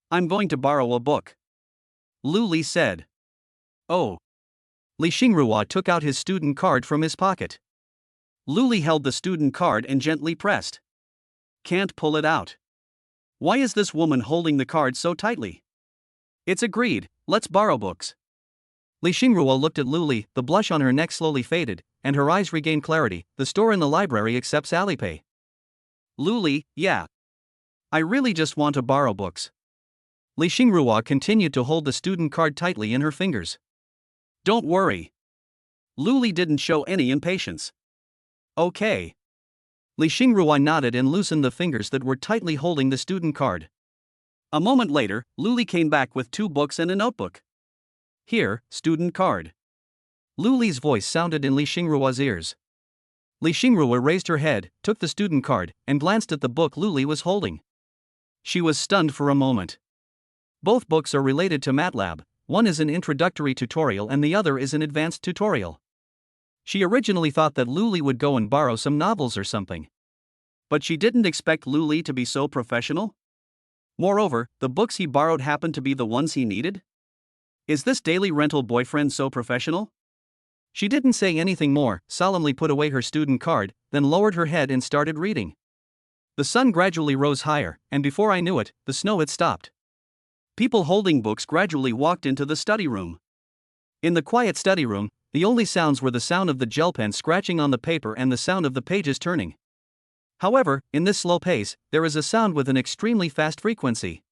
I'm going to borrow a book," Luli said. "Oh." Li Xingrua took out his student card from his pocket. Luli held the student card and gently pressed. "Can't pull it out. Why is this woman holding the card so tightly?" "It's agreed, let's borrow books." Li Xingrua looked at Luli, the blush on her neck slowly faded, and her eyes regained clarity. "The store in the library accepts Alipay." "Luli, yeah. I really just want to borrow books." Li Xingrua continued to hold the student card tightly in her fingers. "Don't worry." Luli didn't show any impatience. "Okay." Li Xingrua nodded and loosened the fingers that were tightly holding the student card. A moment later, Luli came back with 2 books and a notebook. "Here, student card." Luli's voice sounded in Li Xingrua's ears. Li Xingrua raised her head, took the student card, and glanced at the book Luli was holding. She was stunned for a moment. Both books are related to MATLAB, one is an introductory tutorial and the other is an advanced tutorial. She originally thought that Luli would go and borrow some novels or something. But she didn't expect Luli to be so professional. Moreover, the books he borrowed happened to be the ones he needed. Is this daily rental boyfriend so professional? She didn't say anything more, solemnly put away her student card, then lowered her head and started reading. The sun gradually rose higher, and before I knew it, the snow had stopped. People holding books gradually walked into the study room. In the quiet study room, the only sounds were the sound of the gel pen scratching on the paper and the sound of the pages turning. However, in this slow pace, there is a sound with an extremely fast frequency.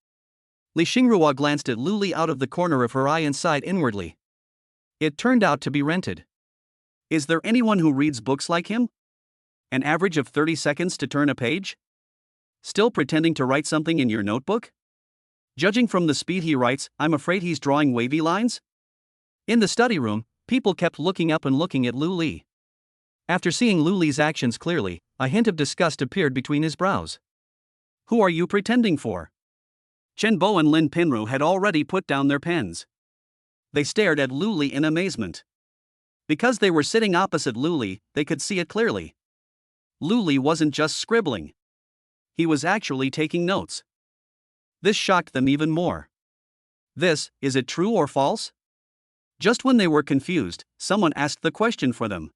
Li Xingrua glanced at Luli out of the corner of her eye and sighed inwardly. It turned out to be rented. Is there anyone who reads books like him? An average of 30 seconds to turn a page? Still pretending to write something in your notebook? Judging from the speed he writes, I'm afraid he's drawing wavy lines? In the study room, people kept looking up and looking at Luli. After seeing Luli's actions clearly, a hint of disgust appeared between his brows. Who are you pretending for? Chen Bo and Lin Pinru had already put down their pens. They stared at Luli in amazement. Because they were sitting opposite Luli, they could see it clearly. Luli wasn't just scribbling. He was actually taking notes. This shocked them even more. Is it true or false? Just when they were confused, someone asked the question for them.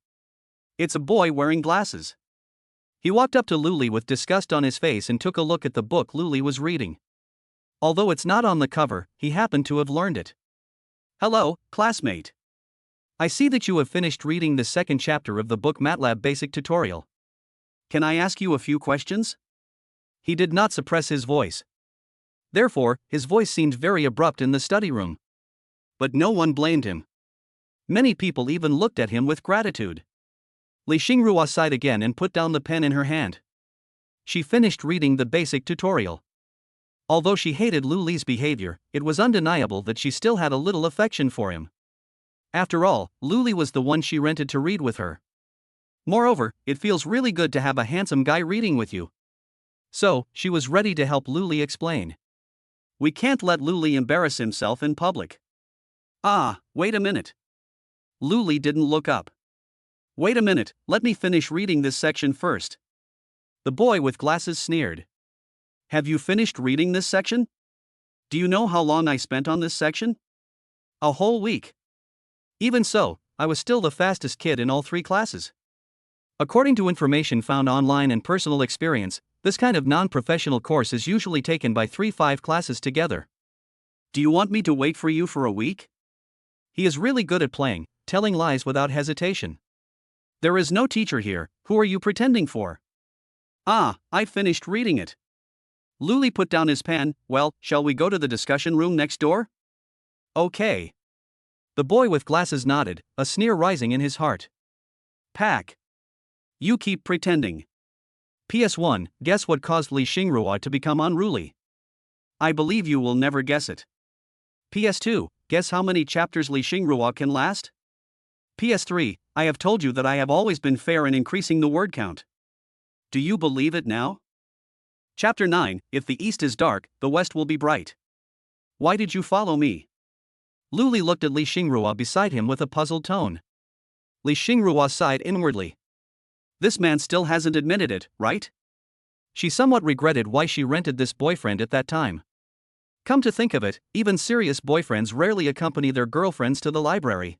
It's a boy wearing glasses. He walked up to Luli with disgust on his face and took a look at the book Luli was reading. Although it's not on the cover, he happened to have learned it. Hello, classmate. I see that you have finished reading the second chapter of the book MATLAB Basic Tutorial. Can I ask you a few questions? He did not suppress his voice. Therefore, his voice seemed very abrupt in the study room. But no one blamed him. Many people even looked at him with gratitude. Li Xingrua sighed again and put down the pen in her hand. She finished reading the basic tutorial. Although she hated Luli's behavior, it was undeniable that she still had a little affection for him. After all, Luli was the one she rented to read with her. Moreover, it feels really good to have a handsome guy reading with you. So, she was ready to help Luli explain. We can't let Luli embarrass himself in public. Wait a minute. Luli didn't look up. Wait a minute, let me finish reading this section first. The boy with glasses sneered. Have you finished reading this section? Do you know how long I spent on this section? A whole week. Even so, I was still the fastest kid in all 3 classes. According to information found online and personal experience, this kind of non-professional course is usually taken by 3-5 classes together. Do you want me to wait for you for a week? He is really good at playing, telling lies without hesitation. There is no teacher here, who are you pretending for? I finished reading it. Luli put down his pen. Well, shall we go to the discussion room next door? Okay. The boy with glasses nodded, a sneer rising in his heart. Pack. You keep pretending. PS1, guess what caused Li Xingrua to become unruly? I believe you will never guess it. PS2, guess how many chapters Li Xingrua can last? PS3, I have told you that I have always been fair in increasing the word count. Do you believe it now? Chapter 9, if the east is dark, the west will be bright. Why did you follow me? Lu Li looked at Li Xingrua beside him with a puzzled tone. Li Xingrua sighed inwardly. This man still hasn't admitted it, right? She somewhat regretted why she rented this boyfriend at that time. Come to think of it, even serious boyfriends rarely accompany their girlfriends to the library.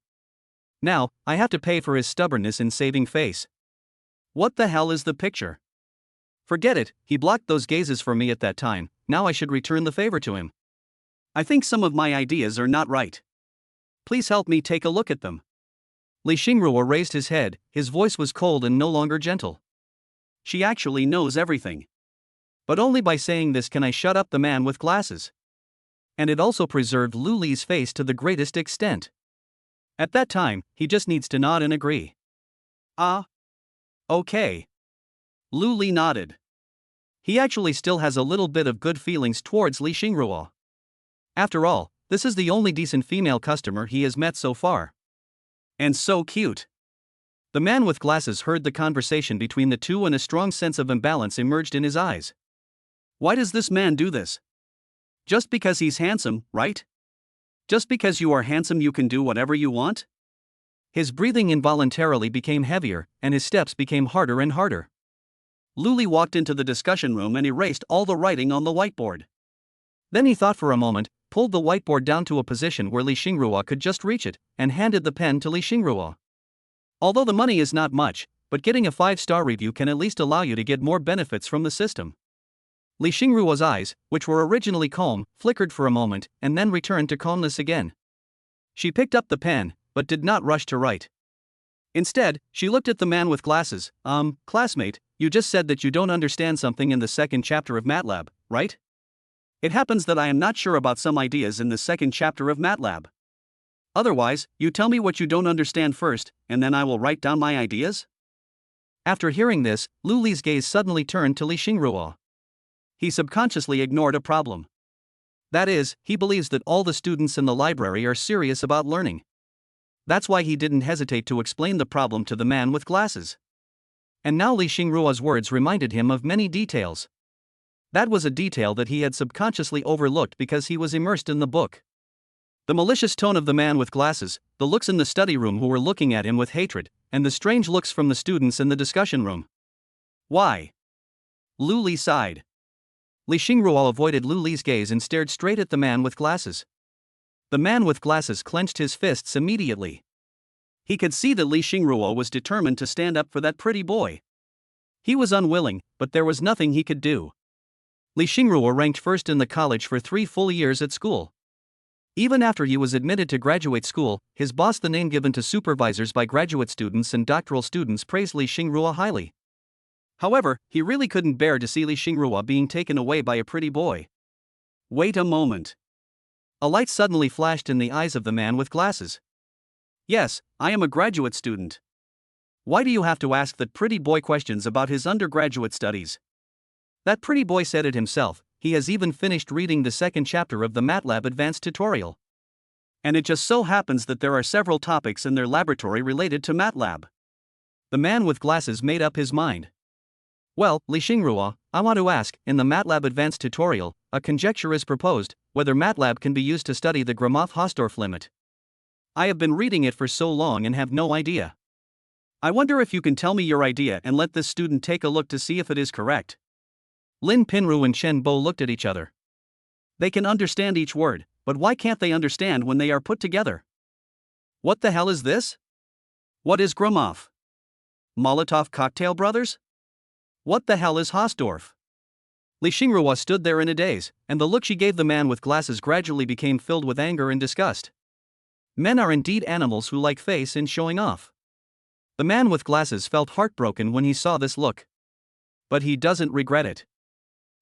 Now, I have to pay for his stubbornness in saving face. What the hell is the picture? Forget it, he blocked those gazes for me at that time, now I should return the favor to him. I think some of my ideas are not right. Please help me take a look at them. Li Xingrua raised his head, his voice was cold and no longer gentle. She actually knows everything. But only by saying this can I shut up the man with glasses. And it also preserved Lu Li's face to the greatest extent. At that time, he just needs to nod and agree. Ah. Okay. Lu Li nodded. He actually still has a little bit of good feelings towards Li Xingrua. After all, this is the only decent female customer he has met so far. And so cute. The man with glasses heard the conversation between the two and a strong sense of imbalance emerged in his eyes. Why does this man do this? Just because he's handsome, right? Just because you are handsome you can do whatever you want? His breathing involuntarily became heavier, and his steps became harder and harder. Lu Li walked into the discussion room and erased all the writing on the whiteboard. Then he thought for a moment, pulled the whiteboard down to a position where Li Xingrua could just reach it, and handed the pen to Li Xingrua. Although the money is not much, but getting a 5-star review can at least allow you to get more benefits from the system. Li Xingrua's eyes, which were originally calm, flickered for a moment, and then returned to calmness again. She picked up the pen, but did not rush to write. Instead, she looked at the man with glasses. Classmate, you just said that you don't understand something in the second chapter of MATLAB, right? It happens that I am not sure about some ideas in the second chapter of MATLAB. Otherwise, you tell me what you don't understand first, and then I will write down my ideas? After hearing this, Lu Li's gaze suddenly turned to Li Xingrua. He subconsciously ignored a problem. That is, he believes that all the students in the library are serious about learning. That's why he didn't hesitate to explain the problem to the man with glasses. And now Li Xingrua's words reminded him of many details. That was a detail that he had subconsciously overlooked because he was immersed in the book. The malicious tone of the man with glasses, the looks in the study room who were looking at him with hatred, and the strange looks from the students in the discussion room. Why? Lu Li sighed. Li Xingrua avoided Lu Li's gaze and stared straight at the man with glasses. The man with glasses clenched his fists immediately. He could see that Li Xingrua was determined to stand up for that pretty boy. He was unwilling, but there was nothing he could do. Li Xingrua ranked first in the college for 3 full years at school. Even after he was admitted to graduate school, his boss, the name given to supervisors by graduate students and doctoral students, praised Li Xingrua highly. However, he really couldn't bear to see Li Xingrua being taken away by a pretty boy. Wait a moment. A light suddenly flashed in the eyes of the man with glasses. Yes, I am a graduate student. Why do you have to ask that pretty boy questions about his undergraduate studies? That pretty boy said it himself, he has even finished reading the second chapter of the MATLAB Advanced tutorial. And it just so happens that there are several topics in their laboratory related to MATLAB. The man with glasses made up his mind. Well, Li Xingrua, I want to ask, in the MATLAB Advanced tutorial, a conjecture is proposed, whether MATLAB can be used to study the Gromov-Hausdorff limit. I have been reading it for so long and have no idea. I wonder if you can tell me your idea and let this student take a look to see if it is correct. Lin Pinru and Chen Bo looked at each other. They can understand each word, but why can't they understand when they are put together? What the hell is this? What is Gromov? Molotov Cocktail Brothers? What the hell is Hausdorff? Li Xingrua stood there in a daze, and the look she gave the man with glasses gradually became filled with anger and disgust. Men are indeed animals who like face and showing off. The man with glasses felt heartbroken when he saw this look. But he doesn't regret it.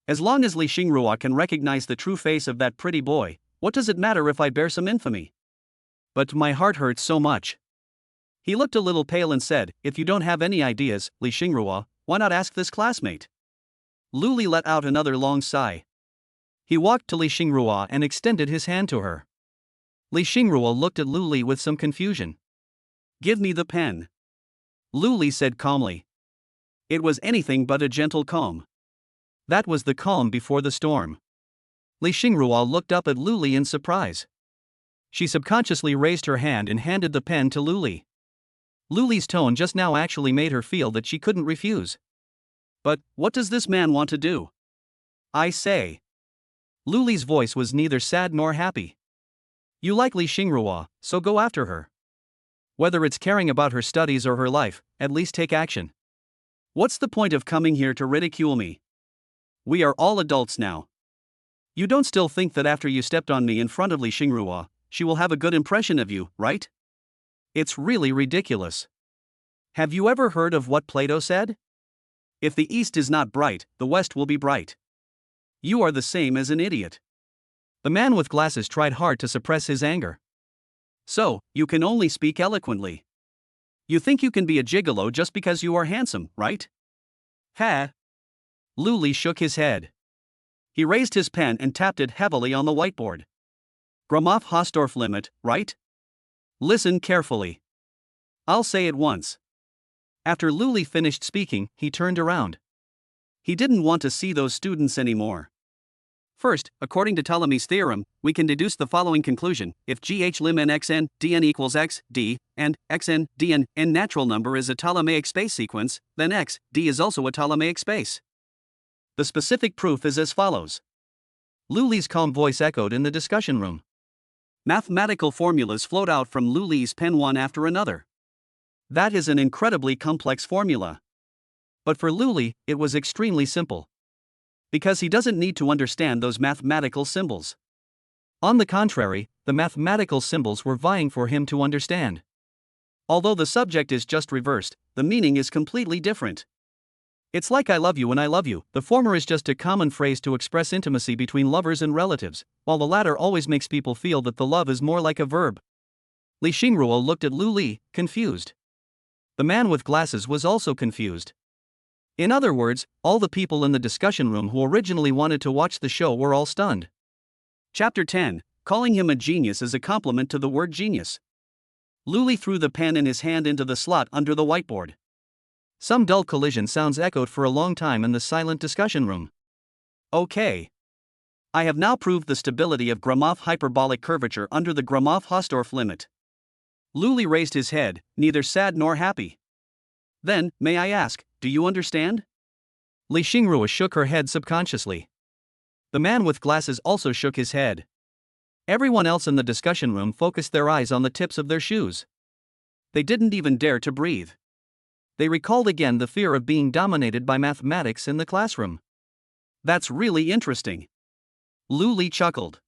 As long as Li Xingrua can recognize the true face of that pretty boy, what does it matter if I bear some infamy? But my heart hurts so much. He looked a little pale and said, if you don't have any ideas, Li Xingrua, why not ask this classmate? Lu Li let out another long sigh. He walked to Li Xingrua and extended his hand to her. Li Xingrua looked at Lu Li with some confusion. Give me the pen. Lu Li said calmly. It was anything but a gentle calm. That was the calm before the storm. Li Xingrua looked up at Lu Li in surprise. She subconsciously raised her hand and handed the pen to Lu Li. Lu Li's tone just now actually made her feel that she couldn't refuse. But, what does this man want to do? I say. Lu Li's voice was neither sad nor happy. You like Li Xingrua, so go after her. Whether it's caring about her studies or her life, at least take action. What's the point of coming here to ridicule me? We are all adults now. You don't still think that after you stepped on me in front of Li Xingrua, she will have a good impression of you, right? It's really ridiculous. Have you ever heard of what Plato said? If the east is not bright, the west will be bright. You are the same as an idiot. The man with glasses tried hard to suppress his anger. So, you can only speak eloquently. You think you can be a gigolo just because you are handsome, right? Ha! Lu Li shook his head. He raised his pen and tapped it heavily on the whiteboard. Gromov-Hausdorff limit, right? Listen carefully. I'll say it once. After Lu Li finished speaking, he turned around. He didn't want to see those students anymore. First, according to Ptolemy's theorem, we can deduce the following conclusion: if gh lim n xn dn equals x, d, and xn, dn, n natural number is a Ptolemaic space sequence, then x, d is also a Ptolemaic space. The specific proof is as follows. Lu Li's calm voice echoed in the discussion room. Mathematical formulas flowed out from Lu Li's pen one after another. That is an incredibly complex formula. But for Lu Li, it was extremely simple. Because he doesn't need to understand those mathematical symbols. On the contrary, the mathematical symbols were vying for him to understand. Although the subject is just reversed, the meaning is completely different. It's like I love you and I love you. The former is just a common phrase to express intimacy between lovers and relatives, while the latter always makes people feel that the love is more like a verb. Li Xingrua looked at Lu Li, confused. The man with glasses was also confused. In other words, all the people in the discussion room who originally wanted to watch the show were all stunned. Chapter 10, calling him a genius is a compliment to the word genius. Lu Li threw the pen in his hand into the slot under the whiteboard. Some dull collision sounds echoed for a long time in the silent discussion room. Okay. I have now proved the stability of Gromov hyperbolic curvature under the Gromov-Hausdorff limit. Lu Li raised his head, neither sad nor happy. Then, may I ask, do you understand? Li Xingrua shook her head subconsciously. The man with glasses also shook his head. Everyone else in the discussion room focused their eyes on the tips of their shoes. They didn't even dare to breathe. They recalled again the fear of being dominated by mathematics in the classroom. That's really interesting. Lu Li chuckled.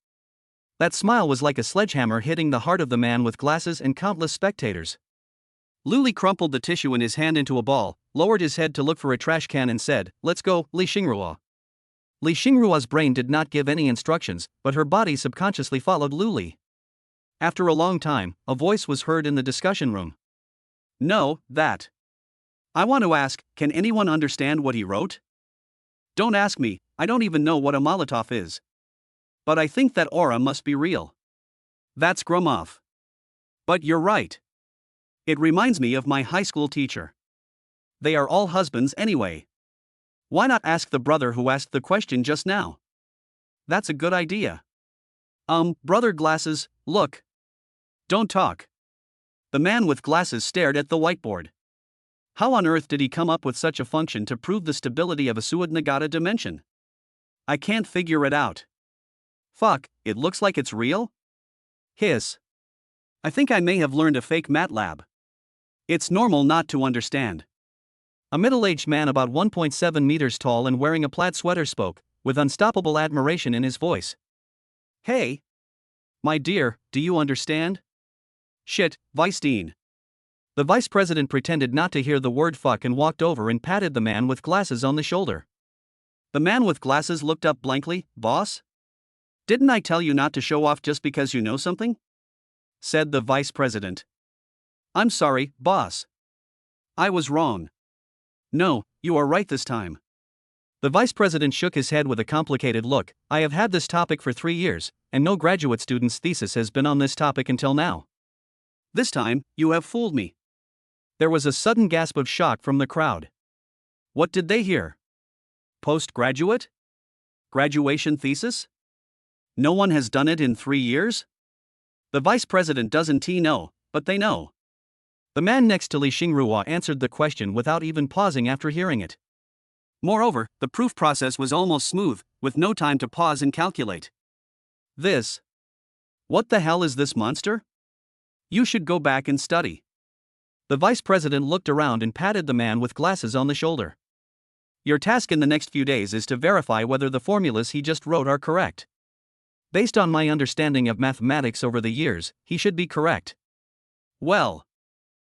That smile was like a sledgehammer hitting the heart of the man with glasses and countless spectators. Lu Li crumpled the tissue in his hand into a ball, lowered his head to look for a trash can and said, "Let's go, Li Xingrua." Li Xingrua's brain did not give any instructions, but her body subconsciously followed Lu Li. After a long time, a voice was heard in the discussion room. No, that. I want to ask, can anyone understand what he wrote? Don't ask me, I don't even know what a Molotov is. But I think that aura must be real. That's Gromov. But you're right. It reminds me of my high school teacher. They are all husbands anyway. Why not ask the brother who asked the question just now? That's a good idea. Brother Glasses, look. Don't talk. The man with glasses stared at the whiteboard. How on earth did he come up with such a function to prove the stability of a Suud-Nagata dimension? I can't figure it out. Fuck, it looks like it's real? Hiss. I think I may have learned a fake MATLAB. It's normal not to understand. A middle-aged man about 1.7 meters tall and wearing a plaid sweater spoke, with unstoppable admiration in his voice. Hey! My dear, do you understand? Shit, Weisstein. The vice president pretended not to hear the word fuck and walked over and patted the man with glasses on the shoulder. The man with glasses looked up blankly. Boss? Didn't I tell you not to show off just because you know something? Said the vice president. I'm sorry, boss. I was wrong. No, you are right this time. The vice president shook his head with a complicated look. I have had this topic for 3 years, and no graduate student's thesis has been on this topic until now. This time, you have fooled me. There was a sudden gasp of shock from the crowd. What did they hear? Postgraduate? Graduation thesis? No one has done it in 3 years? The vice president doesn't know, but they know. The man next to Li Xingrua answered the question without even pausing after hearing it. Moreover, the proof process was almost smooth, with no time to pause and calculate. This. What the hell is this monster? You should go back and study. The vice president looked around and patted the man with glasses on the shoulder. Your task in the next few days is to verify whether the formulas he just wrote are correct. Based on my understanding of mathematics over the years, he should be correct. Well,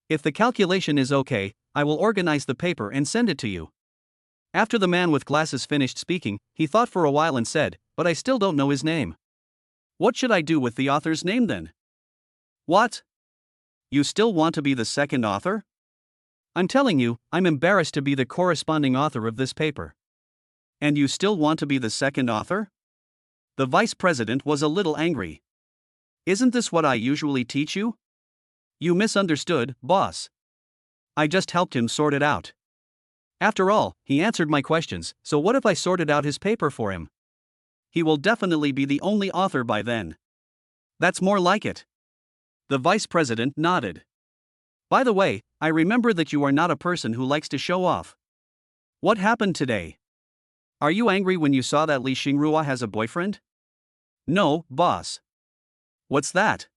if the calculation is okay, I will organize the paper and send it to you. After the man with glasses finished speaking, he thought for a while and said, but I still don't know his name. What should I do with the author's name then? What? You still want to be the second author? I'm telling you, I'm embarrassed to be the corresponding author of this paper. And you still want to be the second author? The vice president was a little angry. Isn't this what I usually teach you? You misunderstood, boss. I just helped him sort it out. After all, he answered my questions, so what if I sorted out his paper for him? He will definitely be the only author by then. That's more like it. The vice president nodded. By the way, I remember that you are not a person who likes to show off. What happened today? Are you angry when you saw that Li Xingrua has a boyfriend? No, boss. What's that?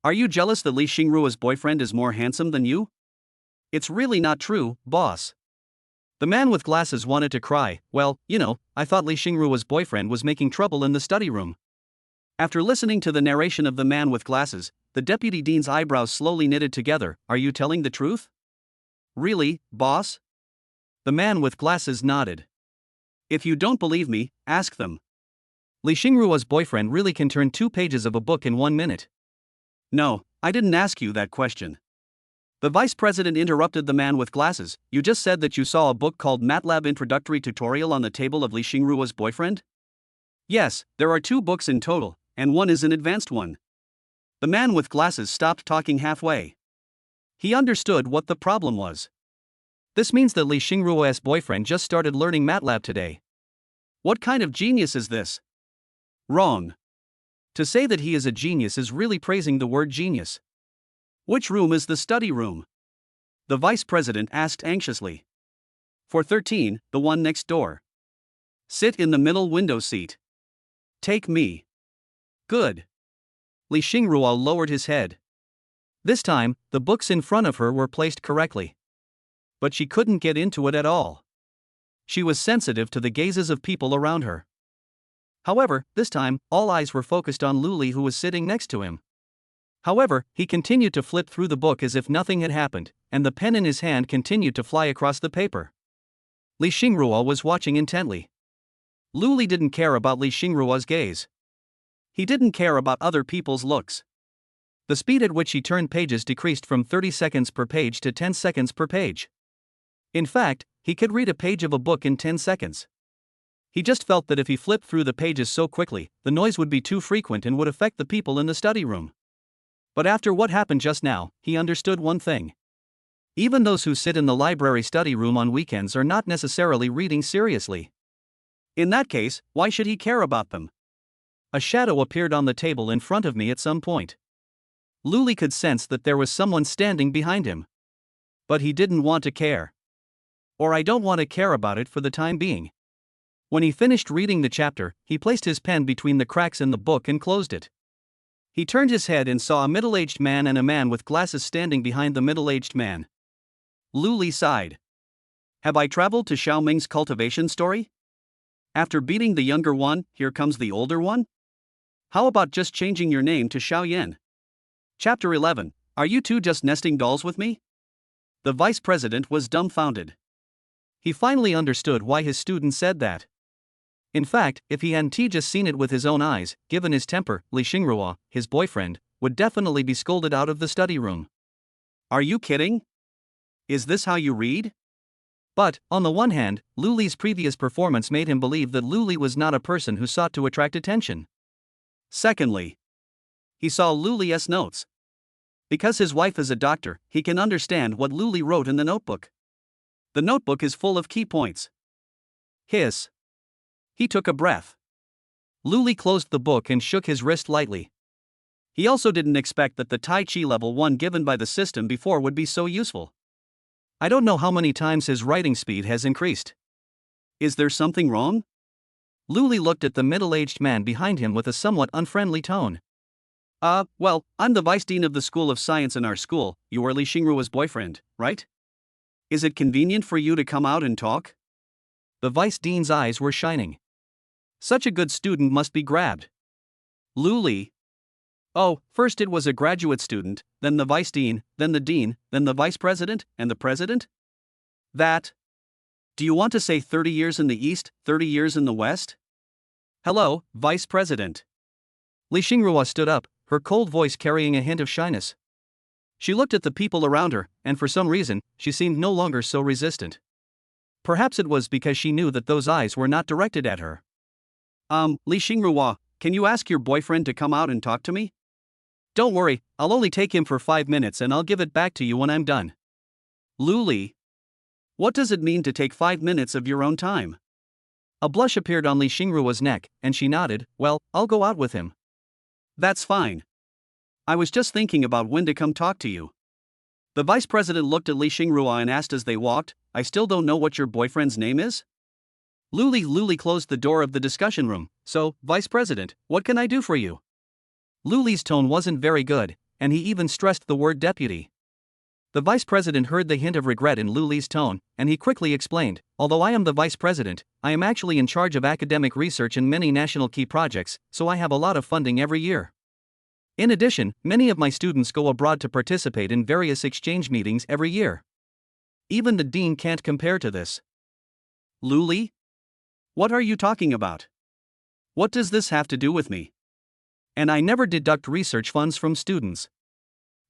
Are you jealous that Li Xingrua's boyfriend is more handsome than you? It's really not true, boss. The man with glasses wanted to cry. Well, I thought Li Xingrua's boyfriend was making trouble in the study room. After listening to the narration of the man with glasses, the deputy dean's eyebrows slowly knitted together. Are you telling the truth? Really, boss? The man with glasses nodded. If you don't believe me, ask them. Li Xingrua's boyfriend really can turn 2 pages of a book in 1 minute. No, I didn't ask you that question. The vice president interrupted the man with glasses. You just said that you saw a book called MATLAB Introductory Tutorial on the table of Li Xingrua's boyfriend? Yes, there are 2 books in total, and one is an advanced one. The man with glasses stopped talking halfway. He understood what the problem was. This means that Li Xingrua's boyfriend just started learning MATLAB today. What kind of genius is this? Wrong. To say that he is a genius is really praising the word genius. Which room is the study room? The vice president asked anxiously. For 13, the one next door. Sit in the middle window seat. Take me. Good. Li Xingrua lowered his head. This time, the books in front of her were placed correctly. But she couldn't get into it at all. She was sensitive to the gazes of people around her. However, this time, all eyes were focused on Luli, who was sitting next to him. However, he continued to flip through the book as if nothing had happened, and the pen in his hand continued to fly across the paper. Li Xingrua was watching intently. Luli didn't care about Li Xingrua's gaze. He didn't care about other people's looks. The speed at which he turned pages decreased from 30 seconds per page to 10 seconds per page. In fact, he could read a page of a book in 10 seconds. He just felt that if he flipped through the pages so quickly, the noise would be too frequent and would affect the people in the study room. But after what happened just now, he understood one thing. Even those who sit in the library study room on weekends are not necessarily reading seriously. In that case, why should he care about them? A shadow appeared on the table in front of me at some point. Luli could sense that there was someone standing behind him. But he didn't want to care. Or I don't want to care about it for the time being. When he finished reading the chapter, he placed his pen between the cracks in the book and closed it. He turned his head and saw a middle-aged man and a man with glasses standing behind the middle-aged man. Luli sighed. Have I traveled to Xiaoming's cultivation story? After beating the younger one, here comes the older one? How about just changing your name to Xiaoyan? Chapter 11. Are you two just nesting dolls with me? The vice president was dumbfounded. He finally understood why his student said that. In fact, if he hadn't just seen it with his own eyes, given his temper, Li Xingrua, his boyfriend, would definitely be scolded out of the study room. Are you kidding? Is this how you read? But, on the one hand, Luli's previous performance made him believe that Luli was not a person who sought to attract attention. Secondly, he saw Luli's notes. Because his wife is a doctor, he can understand what Luli wrote in the notebook. The notebook is full of key points. Hiss. He took a breath. Luli closed the book and shook his wrist lightly. He also didn't expect that the Tai Chi level 1 given by the system before would be so useful. I don't know how many times his writing speed has increased. Is there something wrong? Luli looked at the middle-aged man behind him with a somewhat unfriendly tone. Well, I'm the vice dean of the School of Science in our school. You are Li Xingrua's boyfriend, right? Is it convenient for you to come out and talk? The vice dean's eyes were shining. Such a good student must be grabbed. Luli. Oh, first it was a graduate student, then the vice dean, then the dean, then the vice president, and the president? That. Do you want to say 30 years in the East, 30 years in the West? Hello, Vice President. Li Xingrua stood up, her cold voice carrying a hint of shyness. She looked at the people around her, and for some reason, she seemed no longer so resistant. Perhaps it was because she knew that those eyes were not directed at her. Li Xingrua, can you ask your boyfriend to come out and talk to me? Don't worry, I'll only take him for 5 minutes and I'll give it back to you when I'm done. Luli. What does it mean to take 5 minutes of your own time? A blush appeared on Li Xingrua's neck, and she nodded. Well, I'll go out with him. That's fine. I was just thinking about when to come talk to you. The vice president looked at Li Xingrua and asked as they walked, I still don't know what your boyfriend's name is? Luli closed the door of the discussion room. So, Vice President, what can I do for you? Luli's tone wasn't very good, and he even stressed the word deputy. The vice president heard the hint of regret in Luli's tone, and he quickly explained, although I am the vice president, I am actually in charge of academic research in many national key projects, so I have a lot of funding every year. In addition, many of my students go abroad to participate in various exchange meetings every year. Even the dean can't compare to this. Luli? What are you talking about? What does this have to do with me? And I never deduct research funds from students.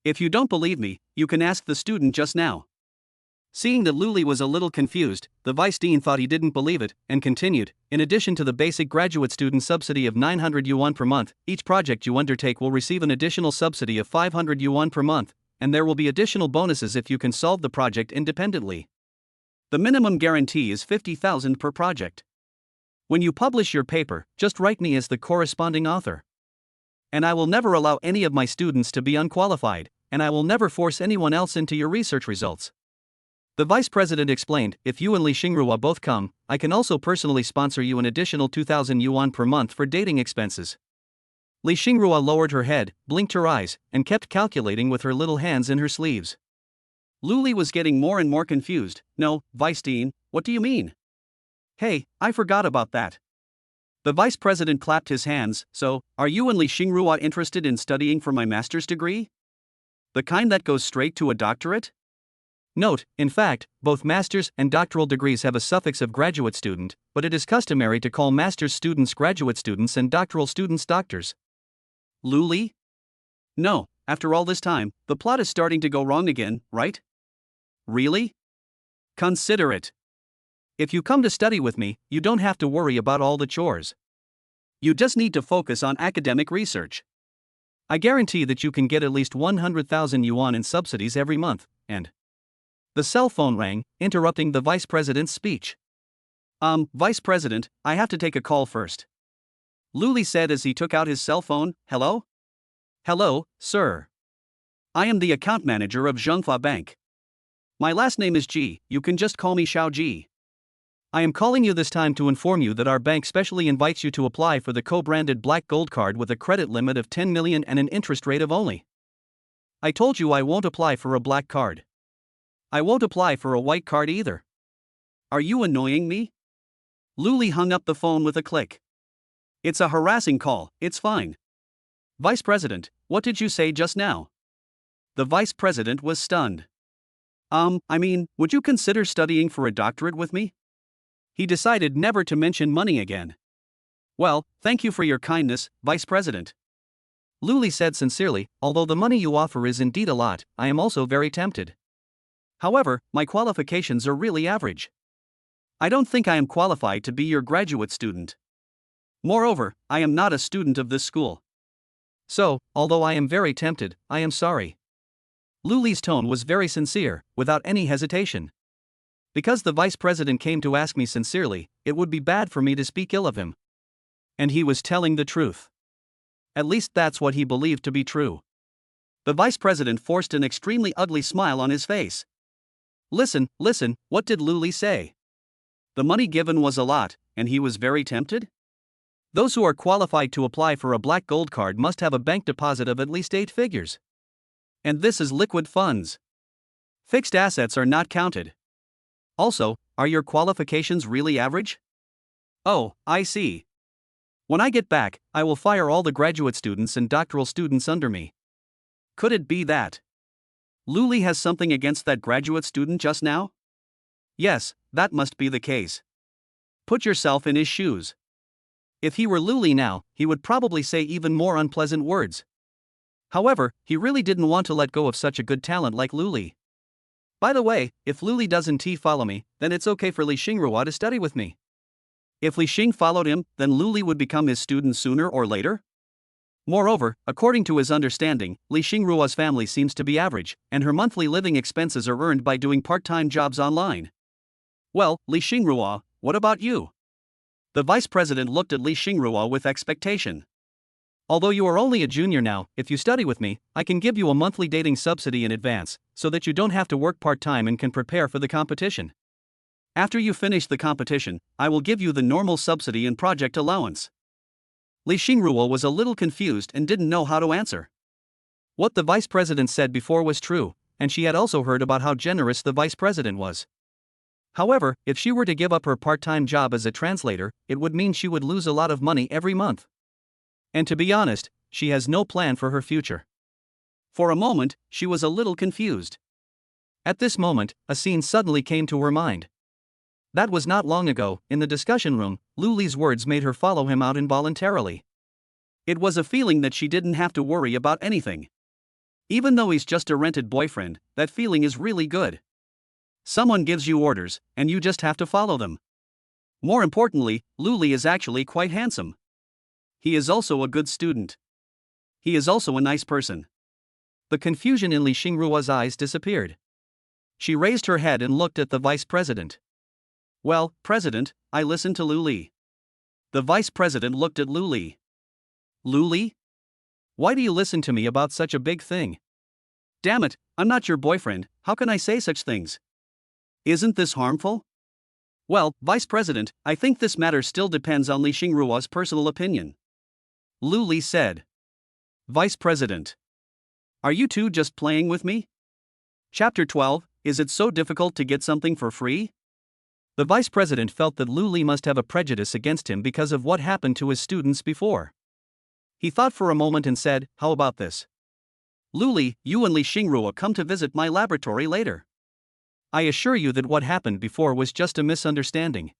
If you don't believe me, you can ask the student just now. Seeing that Luli was a little confused, the vice dean thought he didn't believe it, and continued, in addition to the basic graduate student subsidy of 900 yuan per month, each project you undertake will receive an additional subsidy of 500 yuan per month, and there will be additional bonuses if you can solve the project independently. The minimum guarantee is 50,000 per project. When you publish your paper, just write me as the corresponding author. And I will never allow any of my students to be unqualified, and I will never force anyone else into your research results. The vice president explained, if you and Li Xingrua both come, I can also personally sponsor you an additional 2,000 yuan per month for dating expenses. Li Xingrua lowered her head, blinked her eyes, and kept calculating with her little hands in her sleeves. Luli was getting more and more confused. No, Vice Dean, what do you mean? Hey, I forgot about that. The vice president clapped his hands. So, are you and Li Xingrua interested in studying for my master's degree? The kind that goes straight to a doctorate? Note, in fact, both master's and doctoral degrees have a suffix of graduate student, but it is customary to call master's students graduate students and doctoral students doctors. Luli? No, after all this time, the plot is starting to go wrong again, right? Really? Consider it. If you come to study with me, you don't have to worry about all the chores. You just need to focus on academic research. I guarantee that you can get at least 100,000 yuan in subsidies every month, and... The cell phone rang, interrupting the vice president's speech. Vice President, I have to take a call first. Luli said as he took out his cell phone. Hello? Hello, sir. I am the account manager of Zhonghua Bank. My last name is Ji, you can just call me Xiao Ji. I am calling you this time to inform you that our bank specially invites you to apply for the co-branded Black Gold card with a credit limit of 10 million and an interest rate of only. I told you I won't apply for a black card. I won't apply for a white card either. Are you annoying me? Luli hung up the phone with a click. It's a harassing call, it's fine. Vice President, what did you say just now? The vice president was stunned. Would you consider studying for a doctorate with me? He decided never to mention money again. Well, thank you for your kindness, Vice President. Luli said sincerely, although the money you offer is indeed a lot, I am also very tempted. However, my qualifications are really average. I don't think I am qualified to be your graduate student. Moreover, I am not a student of this school. So, although I am very tempted, I am sorry. Luli's tone was very sincere, without any hesitation. Because the vice president came to ask me sincerely, it would be bad for me to speak ill of him. And he was telling the truth. At least that's what he believed to be true. The vice president forced an extremely ugly smile on his face. Listen, what did Luli say? The money given was a lot, and he was very tempted? Those who are qualified to apply for a black gold card must have a bank deposit of at least 8 figures. And this is liquid funds. Fixed assets are not counted. Also, are your qualifications really average? Oh, I see. When I get back, I will fire all the graduate students and doctoral students under me. Could it be that Luli has something against that graduate student just now? Yes, that must be the case. Put yourself in his shoes. If he were Luli now, he would probably say even more unpleasant words. However, he really didn't want to let go of such a good talent like Luli. By the way, if Luli doesn't follow me, then it's okay for Li Xingrua to study with me. If Li Xing followed him, then Luli would become his student sooner or later? Moreover, according to his understanding, Li Xingrua's family seems to be average, and her monthly living expenses are earned by doing part-time jobs online. Well, Li Xingrua, what about you? The vice president looked at Li Xingrua with expectation. Although you are only a junior now, if you study with me, I can give you a monthly dating subsidy in advance, so that you don't have to work part-time and can prepare for the competition. After you finish the competition, I will give you the normal subsidy and project allowance. Li Xingrua was a little confused and didn't know how to answer. What the vice president said before was true, and she had also heard about how generous the vice president was. However, if she were to give up her part-time job as a translator, it would mean she would lose a lot of money every month. And to be honest, she has no plan for her future. For a moment, she was a little confused. At this moment, a scene suddenly came to her mind. That was not long ago, in the discussion room, Luli's words made her follow him out involuntarily. It was a feeling that she didn't have to worry about anything. Even though he's just a rented boyfriend, that feeling is really good. Someone gives you orders, and you just have to follow them. More importantly, Luli is actually quite handsome. He is also a good student. He is also a nice person. The confusion in Li Xingrua's eyes disappeared. She raised her head and looked at the vice president. Well, President, I listened to Luli. The vice president looked at Luli. Luli? Why do you listen to me about such a big thing? Damn it, I'm not your boyfriend, how can I say such things? Isn't this harmful? Well, Vice President, I think this matter still depends on Li Xingrua's personal opinion. Luli said. Vice President. Are you two just playing with me? Chapter 12, Is it so difficult to get something for free? The vice president felt that Luli must have a prejudice against him because of what happened to his students before. He thought for a moment and said, how about this? Luli, you and Li Xingrua come to visit my laboratory later. I assure you that what happened before was just a misunderstanding.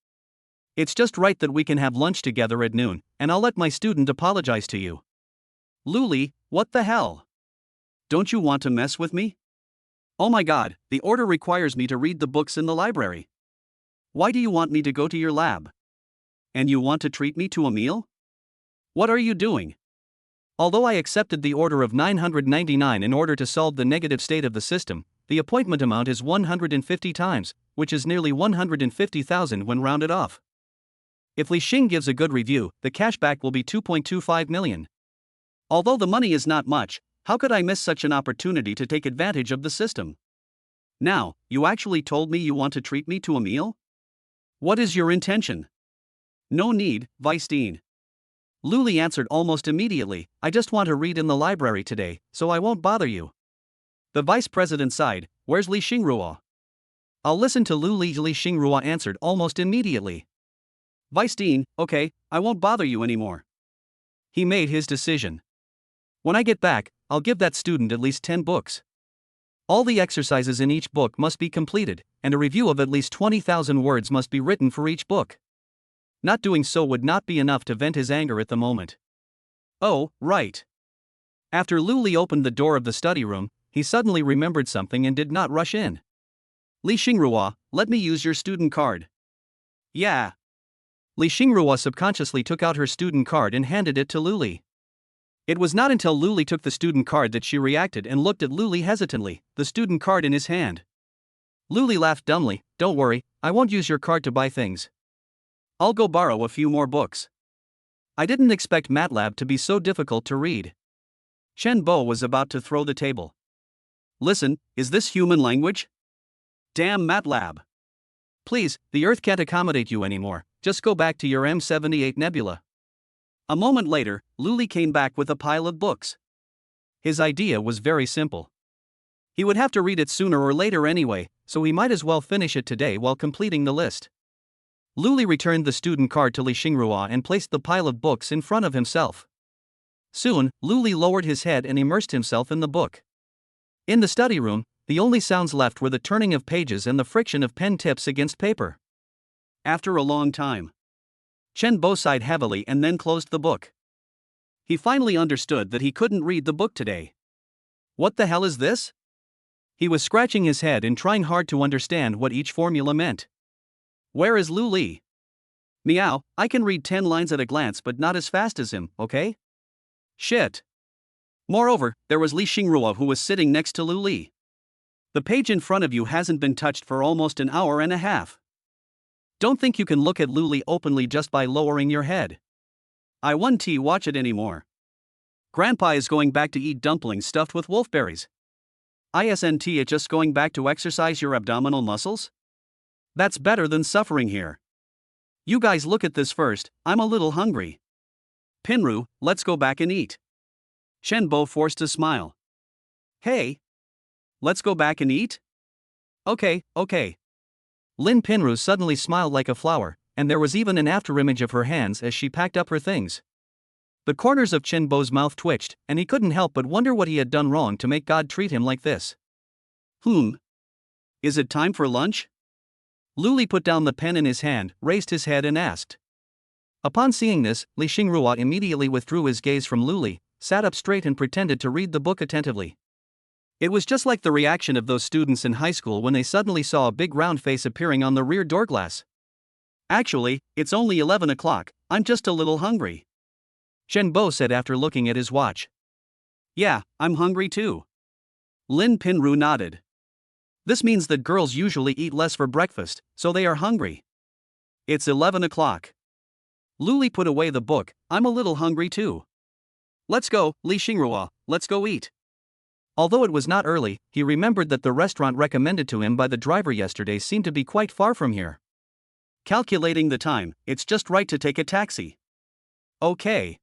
It's just right that we can have lunch together at noon, and I'll let my student apologize to you. Luli, what the hell? Don't you want to mess with me? Oh my god, the order requires me to read the books in the library. Why do you want me to go to your lab? And you want to treat me to a meal? What are you doing? Although I accepted the order of 999 in order to solve the negative state of the system, the appointment amount is 150 times, which is nearly 150,000 when rounded off. If Li Xing gives a good review, the cashback will be 2.25 million. Although the money is not much, how could I miss such an opportunity to take advantage of the system? Now, you actually told me you want to treat me to a meal? What is your intention? No need, Vice Dean. Luli answered almost immediately, I just want to read in the library today, so I won't bother you. The vice president sighed, where's Li Xingrua? I'll listen to Luli. Li Xingrua answered almost immediately. Vice Dean, okay, I won't bother you anymore. He made his decision. When I get back, I'll give that student at least 10 books. All the exercises in each book must be completed, and a review of at least 20,000 words must be written for each book. Not doing so would not be enough to vent his anger at the moment. Oh, right. After Luli opened the door of the study room, he suddenly remembered something and did not rush in. Li Xingrua, let me use your student card. Yeah. Li Xingrua subconsciously took out her student card and handed it to Luli. It was not until Luli took the student card that she reacted and looked at Luli hesitantly, the student card in his hand. Luli laughed dumbly, don't worry, I won't use your card to buy things. I'll go borrow a few more books. I didn't expect MATLAB to be so difficult to read. Chen Bo was about to throw the table. Listen, is this human language? Damn MATLAB. Please, the Earth can't accommodate you anymore, just go back to your M78 nebula. A moment later, Luli came back with a pile of books. His idea was very simple. He would have to read it sooner or later anyway, so he might as well finish it today while completing the list. Luli returned the student card to Li Xingrua and placed the pile of books in front of himself. Soon, Luli lowered his head and immersed himself in the book. In the study room, the only sounds left were the turning of pages and the friction of pen tips against paper. After a long time, Chen Bo sighed heavily and then closed the book. He finally understood that he couldn't read the book today. What the hell is this? He was scratching his head and trying hard to understand what each formula meant. Where is Luli? Meow, I can read 10 lines at a glance but not as fast as him, okay? Shit. Moreover, there was Li Xingrua who was sitting next to Luli. The page in front of you hasn't been touched for almost an hour and a half. Don't think you can look at Luli openly just by lowering your head. I won't watch it anymore. Grandpa is going back to eat dumplings stuffed with wolfberries. Isn't it just going back to exercise your abdominal muscles? That's better than suffering here. You guys look at this first, I'm a little hungry. Pinru, let's go back and eat. Chen Bo forced a smile. Hey. Let's go back and eat? Okay. Lin Pinru suddenly smiled like a flower, and there was even an afterimage of her hands as she packed up her things. The corners of Chen Bo's mouth twitched, and he couldn't help but wonder what he had done wrong to make God treat him like this. Is it time for lunch? Luli put down the pen in his hand, raised his head and asked. Upon seeing this, Li Xingrua immediately withdrew his gaze from Luli, sat up straight and pretended to read the book attentively. It was just like the reaction of those students in high school when they suddenly saw a big round face appearing on the rear door glass. Actually, it's only 11 o'clock, I'm just a little hungry. Chen Bo said after looking at his watch. Yeah, I'm hungry too. Lin Pinru nodded. This means that girls usually eat less for breakfast, so they are hungry. It's 11 o'clock. Luli put away the book, I'm a little hungry too. Let's go, Li Xingrua, let's go eat. Although it was not early, he remembered that the restaurant recommended to him by the driver yesterday seemed to be quite far from here. Calculating the time, it's just right to take a taxi. Okay.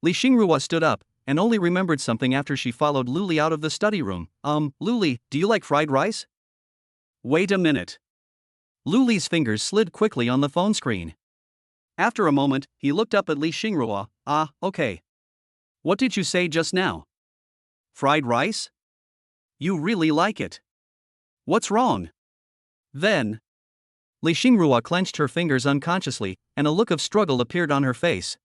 Li Xingrua stood up, and only remembered something after she followed Luli out of the study room. Luli, do you like fried rice? Wait a minute. Luli's fingers slid quickly on the phone screen. After a moment, he looked up at Li Xingrua. Okay. What did you say just now? Fried rice? You really like it. What's wrong? Then. Li Xingrua clenched her fingers unconsciously, and a look of struggle appeared on her face.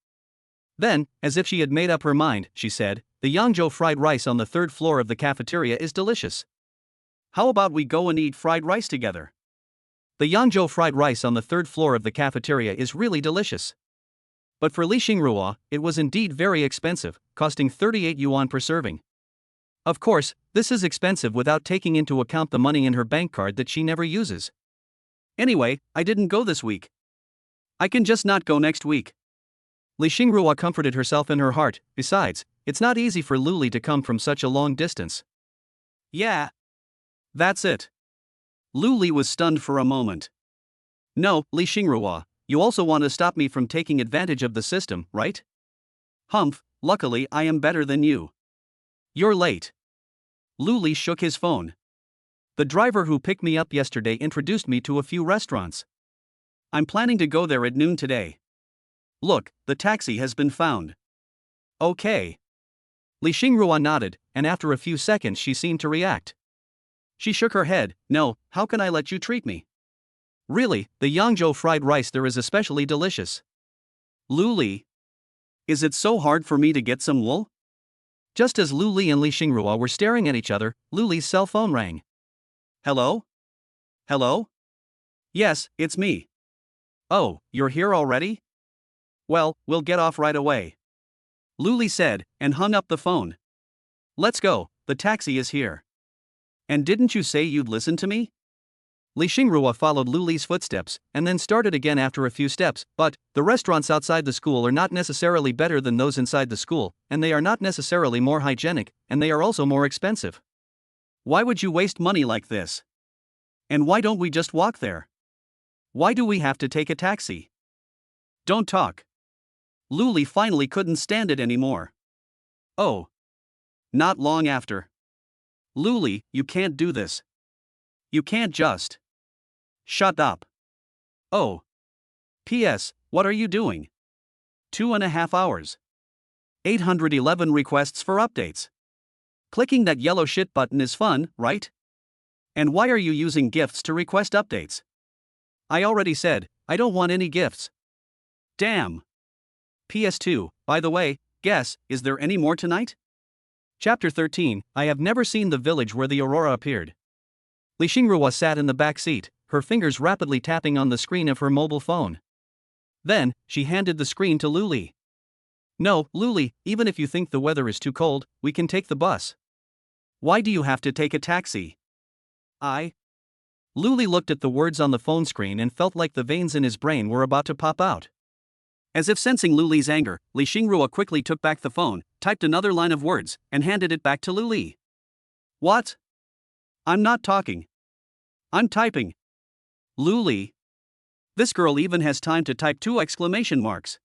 Then, as if she had made up her mind, she said, the Yangzhou fried rice on the 3rd floor of the cafeteria is delicious. How about we go and eat fried rice together? The Yangzhou fried rice on the 3rd floor of the cafeteria is really delicious. But for Li Xingrua, it was indeed very expensive, costing 38 yuan per serving. Of course, this is expensive without taking into account the money in her bank card that she never uses. Anyway, I didn't go this week. I can just not go next week. Li Xingrua comforted herself in her heart. Besides, it's not easy for Luli to come from such a long distance. Yeah. That's it. Luli was stunned for a moment. No, Li Xingrua, you also want to stop me from taking advantage of the system, right? Humph, luckily I am better than you. You're late. Luli shook his phone. The driver who picked me up yesterday introduced me to a few restaurants. I'm planning to go there at noon today. Look, the taxi has been found. Okay. Li Xingrua nodded, and after a few seconds she seemed to react. She shook her head. No, how can I let you treat me? Really, the Yangzhou fried rice there is especially delicious. Luli. Is it so hard for me to get some wool? Just as Luli and Li Xingrua were staring at each other, Luli's cell phone rang. Hello? Hello? Yes, it's me. Oh, you're here already? Well, we'll get off right away. Luli said, and hung up the phone. Let's go, the taxi is here. And didn't you say you'd listen to me? Li Xingrua followed Lu Li's footsteps and then started again after a few steps. But the restaurants outside the school are not necessarily better than those inside the school, and they are not necessarily more hygienic, and they are also more expensive. Why would you waste money like this? And why don't we just walk there? Why do we have to take a taxi? Don't talk. Lu Li finally couldn't stand it anymore. Oh. Not long after. Lu Li, you can't do this. You can't just. Shut up. Oh. P.S. What are you doing? 2.5 hours. 811 requests for updates. Clicking that yellow shit button is fun, right? And why are you using gifts to request updates? I already said, I don't want any gifts. Damn. PS2, by the way, guess, is there any more tonight? Chapter 13, I have never seen the village where the aurora appeared. Li Xingrua sat in the back seat, her fingers rapidly tapping on the screen of her mobile phone. Then, she handed the screen to Lu Li. No, Lu Li, even if you think the weather is too cold, we can take the bus. Why do you have to take a taxi? Lu Li looked at the words on the phone screen and felt like the veins in his brain were about to pop out. As if sensing Lu Li's anger, Li Xingrua quickly took back the phone, typed another line of words, and handed it back to Lu Li. What? I'm not talking. I'm typing. Lu Li. This girl even has time to type 2 exclamation marks.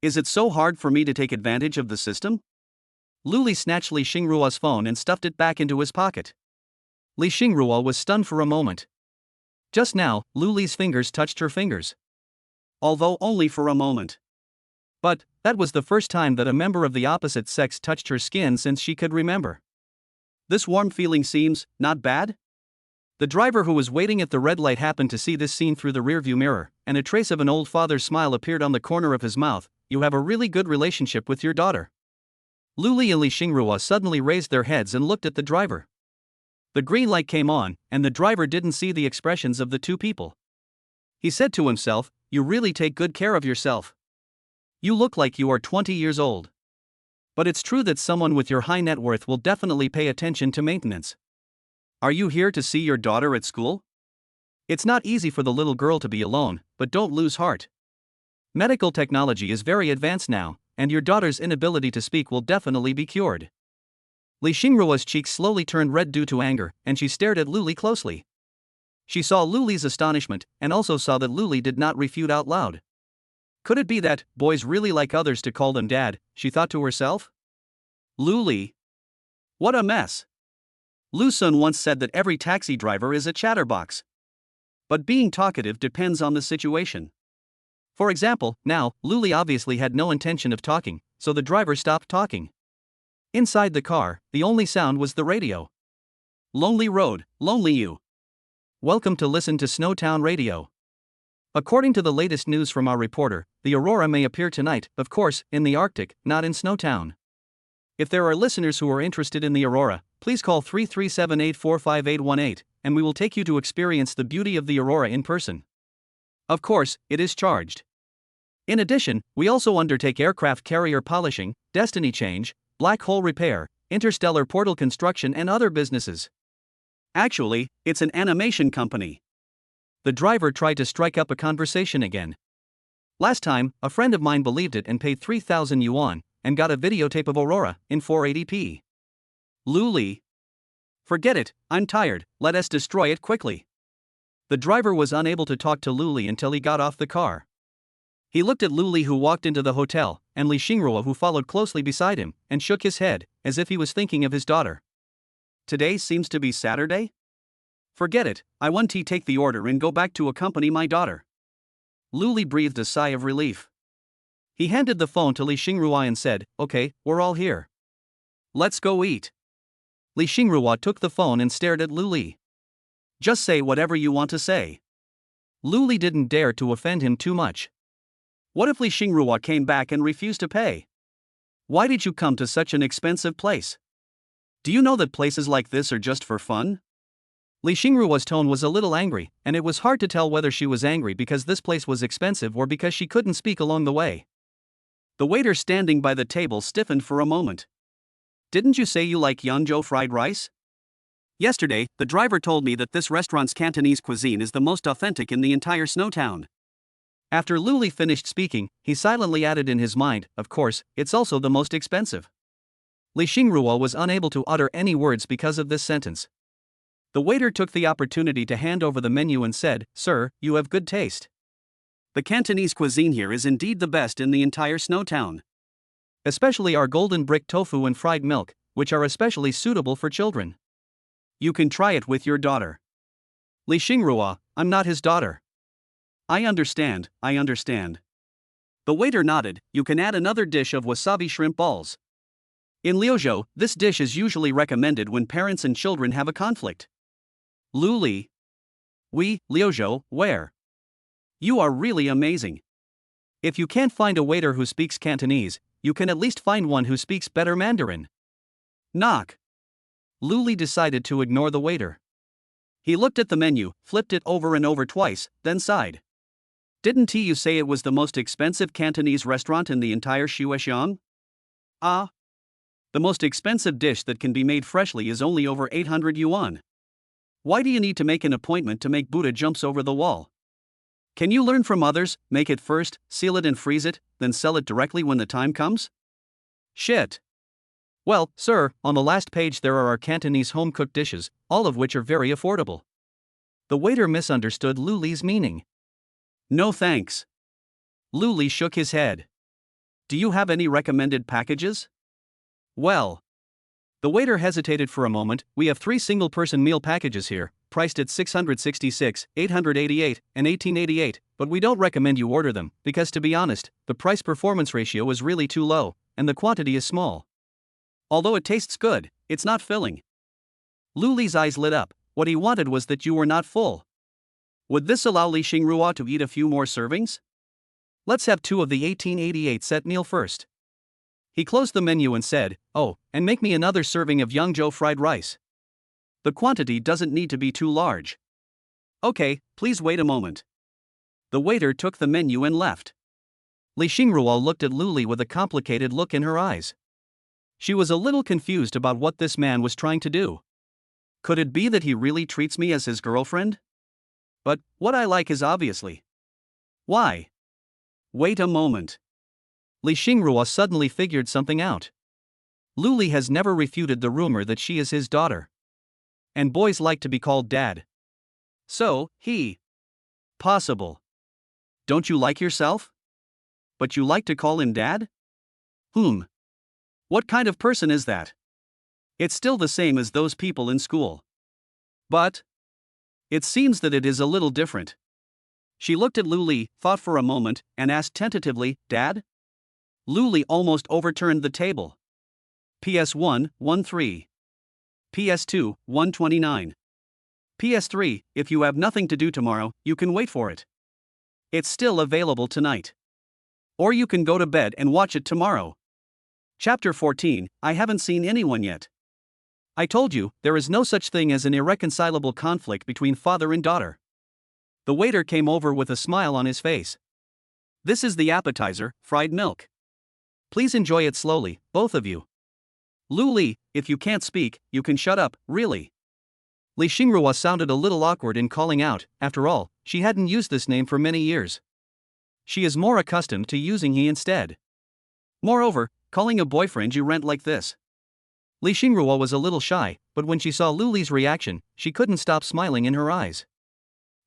Is it so hard for me to take advantage of the system? Lu Li snatched Li Xingrua's phone and stuffed it back into his pocket. Li Xingrua was stunned for a moment. Just now, Lu Li's fingers touched her fingers. Although only for a moment. But that was the first time that a member of the opposite sex touched her skin since she could remember. This warm feeling seems not bad? The driver who was waiting at the red light happened to see this scene through the rearview mirror, and a trace of an old father's smile appeared on the corner of his mouth. You have a really good relationship with your daughter. Lu Li and Li Xingrua suddenly raised their heads and looked at the driver. The green light came on, and the driver didn't see the expressions of the two people. He said to himself, you really take good care of yourself. You look like you are 20 years old. But it's true that someone with your high net worth will definitely pay attention to maintenance. Are you here to see your daughter at school? It's not easy for the little girl to be alone, but don't lose heart. Medical technology is very advanced now, and your daughter's inability to speak will definitely be cured. Li Xingrua's cheeks slowly turned red due to anger, and she stared at Lu Li closely. She saw Lu Li's astonishment, and also saw that Lu Li did not refute out loud. Could it be that boys really like others to call them dad, she thought to herself? Lu Li. What a mess. Lu Sun once said that every taxi driver is a chatterbox. But being talkative depends on the situation. For example, now, Lu Li obviously had no intention of talking, so the driver stopped talking. Inside the car, the only sound was the radio. Lonely road, lonely you. Welcome to listen to Snowtown Radio. According to the latest news from our reporter, the aurora may appear tonight, of course, in the Arctic, not in Snowtown. If there are listeners who are interested in the aurora, please call 337-845-818, and we will take you to experience the beauty of the aurora in person. Of course, it is charged. In addition, we also undertake aircraft carrier polishing, destiny change, black hole repair, interstellar portal construction and other businesses. Actually, it's an animation company. The driver tried to strike up a conversation again. Last time, a friend of mine believed it and paid 3,000 yuan, and got a videotape of Aurora, in 480p. Lu Li. Forget it, I'm tired, let us destroy it quickly. The driver was unable to talk to Lu Li until he got off the car. He looked at Lu Li who walked into the hotel, and Li Xingrua who followed closely beside him, and shook his head, as if he was thinking of his daughter. Today seems to be Saturday? Forget it, I want to take the order and go back to accompany my daughter. Lu Li breathed a sigh of relief. He handed the phone to Li Xingrua and said, okay, we're all here. Let's go eat. Li Xingrua took the phone and stared at Lu Li. Just say whatever you want to say. Lu Li didn't dare to offend him too much. What if Li Xingrua came back and refused to pay? Why did you come to such an expensive place? Do you know that places like this are just for fun? Li Xingrua's tone was a little angry, and it was hard to tell whether she was angry because this place was expensive or because she couldn't speak along the way. The waiter standing by the table stiffened for a moment. Didn't you say you like Yangzhou fried rice? Yesterday, the driver told me that this restaurant's Cantonese cuisine is the most authentic in the entire Snowtown. After Lu Li finished speaking, he silently added in his mind, of course, it's also the most expensive. Li Xingruo was unable to utter any words because of this sentence. The waiter took the opportunity to hand over the menu and said, "Sir, you have good taste. The Cantonese cuisine here is indeed the best in the entire Snowtown. Especially our golden brick tofu and fried milk, which are especially suitable for children. You can try it with your daughter." Li Xingruo, I'm not his daughter. I understand. The waiter nodded. You can add another dish of wasabi shrimp balls. In Liuzhou, this dish is usually recommended when parents and children have a conflict. Lu Li. Oui, Liuzhou, where? You are really amazing. If you can't find a waiter who speaks Cantonese, you can at least find one who speaks better Mandarin. Knock. Lu Li decided to ignore the waiter. He looked at the menu, flipped it over and over twice, then sighed. Didn't you say it was the most expensive Cantonese restaurant in the entire Shuexiang? Ah. The most expensive dish that can be made freshly is only over 800 yuan. Why do you need to make an appointment to make Buddha jumps over the wall? Can you learn from others, make it first, seal it and freeze it, then sell it directly when the time comes? Shit. Well, sir, on the last page there are our Cantonese home-cooked dishes, all of which are very affordable. The waiter misunderstood Lu Li's meaning. No thanks. Lu Li shook his head. Do you have any recommended packages? Well. The waiter hesitated for a moment. We have 3 single-person meal packages here, priced at 666, 888, and 1888, but we don't recommend you order them, because to be honest, the price-performance ratio is really too low, and the quantity is small. Although it tastes good, it's not filling. Lu Li's eyes lit up. What he wanted was that you were not full. Would this allow Li Xingruo to eat a few more servings? Let's have 2 of the 1888 set meal first. He closed the menu and said, "Oh, and make me another serving of Yangzhou fried rice. The quantity doesn't need to be too large." Okay, please wait a moment. The waiter took the menu and left. Li Xingruo looked at Lu Li with a complicated look in her eyes. She was a little confused about what this man was trying to do. Could it be that he really treats me as his girlfriend? But what I like is obviously. Why? Wait a moment. Li Xingruo suddenly figured something out. Lu Li has never refuted the rumor that she is his daughter. And boys like to be called dad. So, he. Possible. Don't you like yourself? But you like to call him dad? What kind of person is that? It's still the same as those people in school. But it seems that it is a little different. She looked at Lu Li, thought for a moment, and asked tentatively, Dad? Lu Li almost overturned the table. PS1, 13. PS2, 129. PS3, if you have nothing to do tomorrow, you can wait for it. It's still available tonight. Or you can go to bed and watch it tomorrow. Chapter 14, I haven't seen anyone yet. I told you, there is no such thing as an irreconcilable conflict between father and daughter. The waiter came over with a smile on his face. This is the appetizer, fried milk. Please enjoy it slowly, both of you. Lu Li, if you can't speak, you can shut up, really. Li Xingruo sounded a little awkward in calling out. After all, she hadn't used this name for many years. She is more accustomed to using he instead. Moreover, calling a boyfriend you rent like this. Li Xingruo was a little shy, but when she saw Lu Li's reaction, she couldn't stop smiling in her eyes.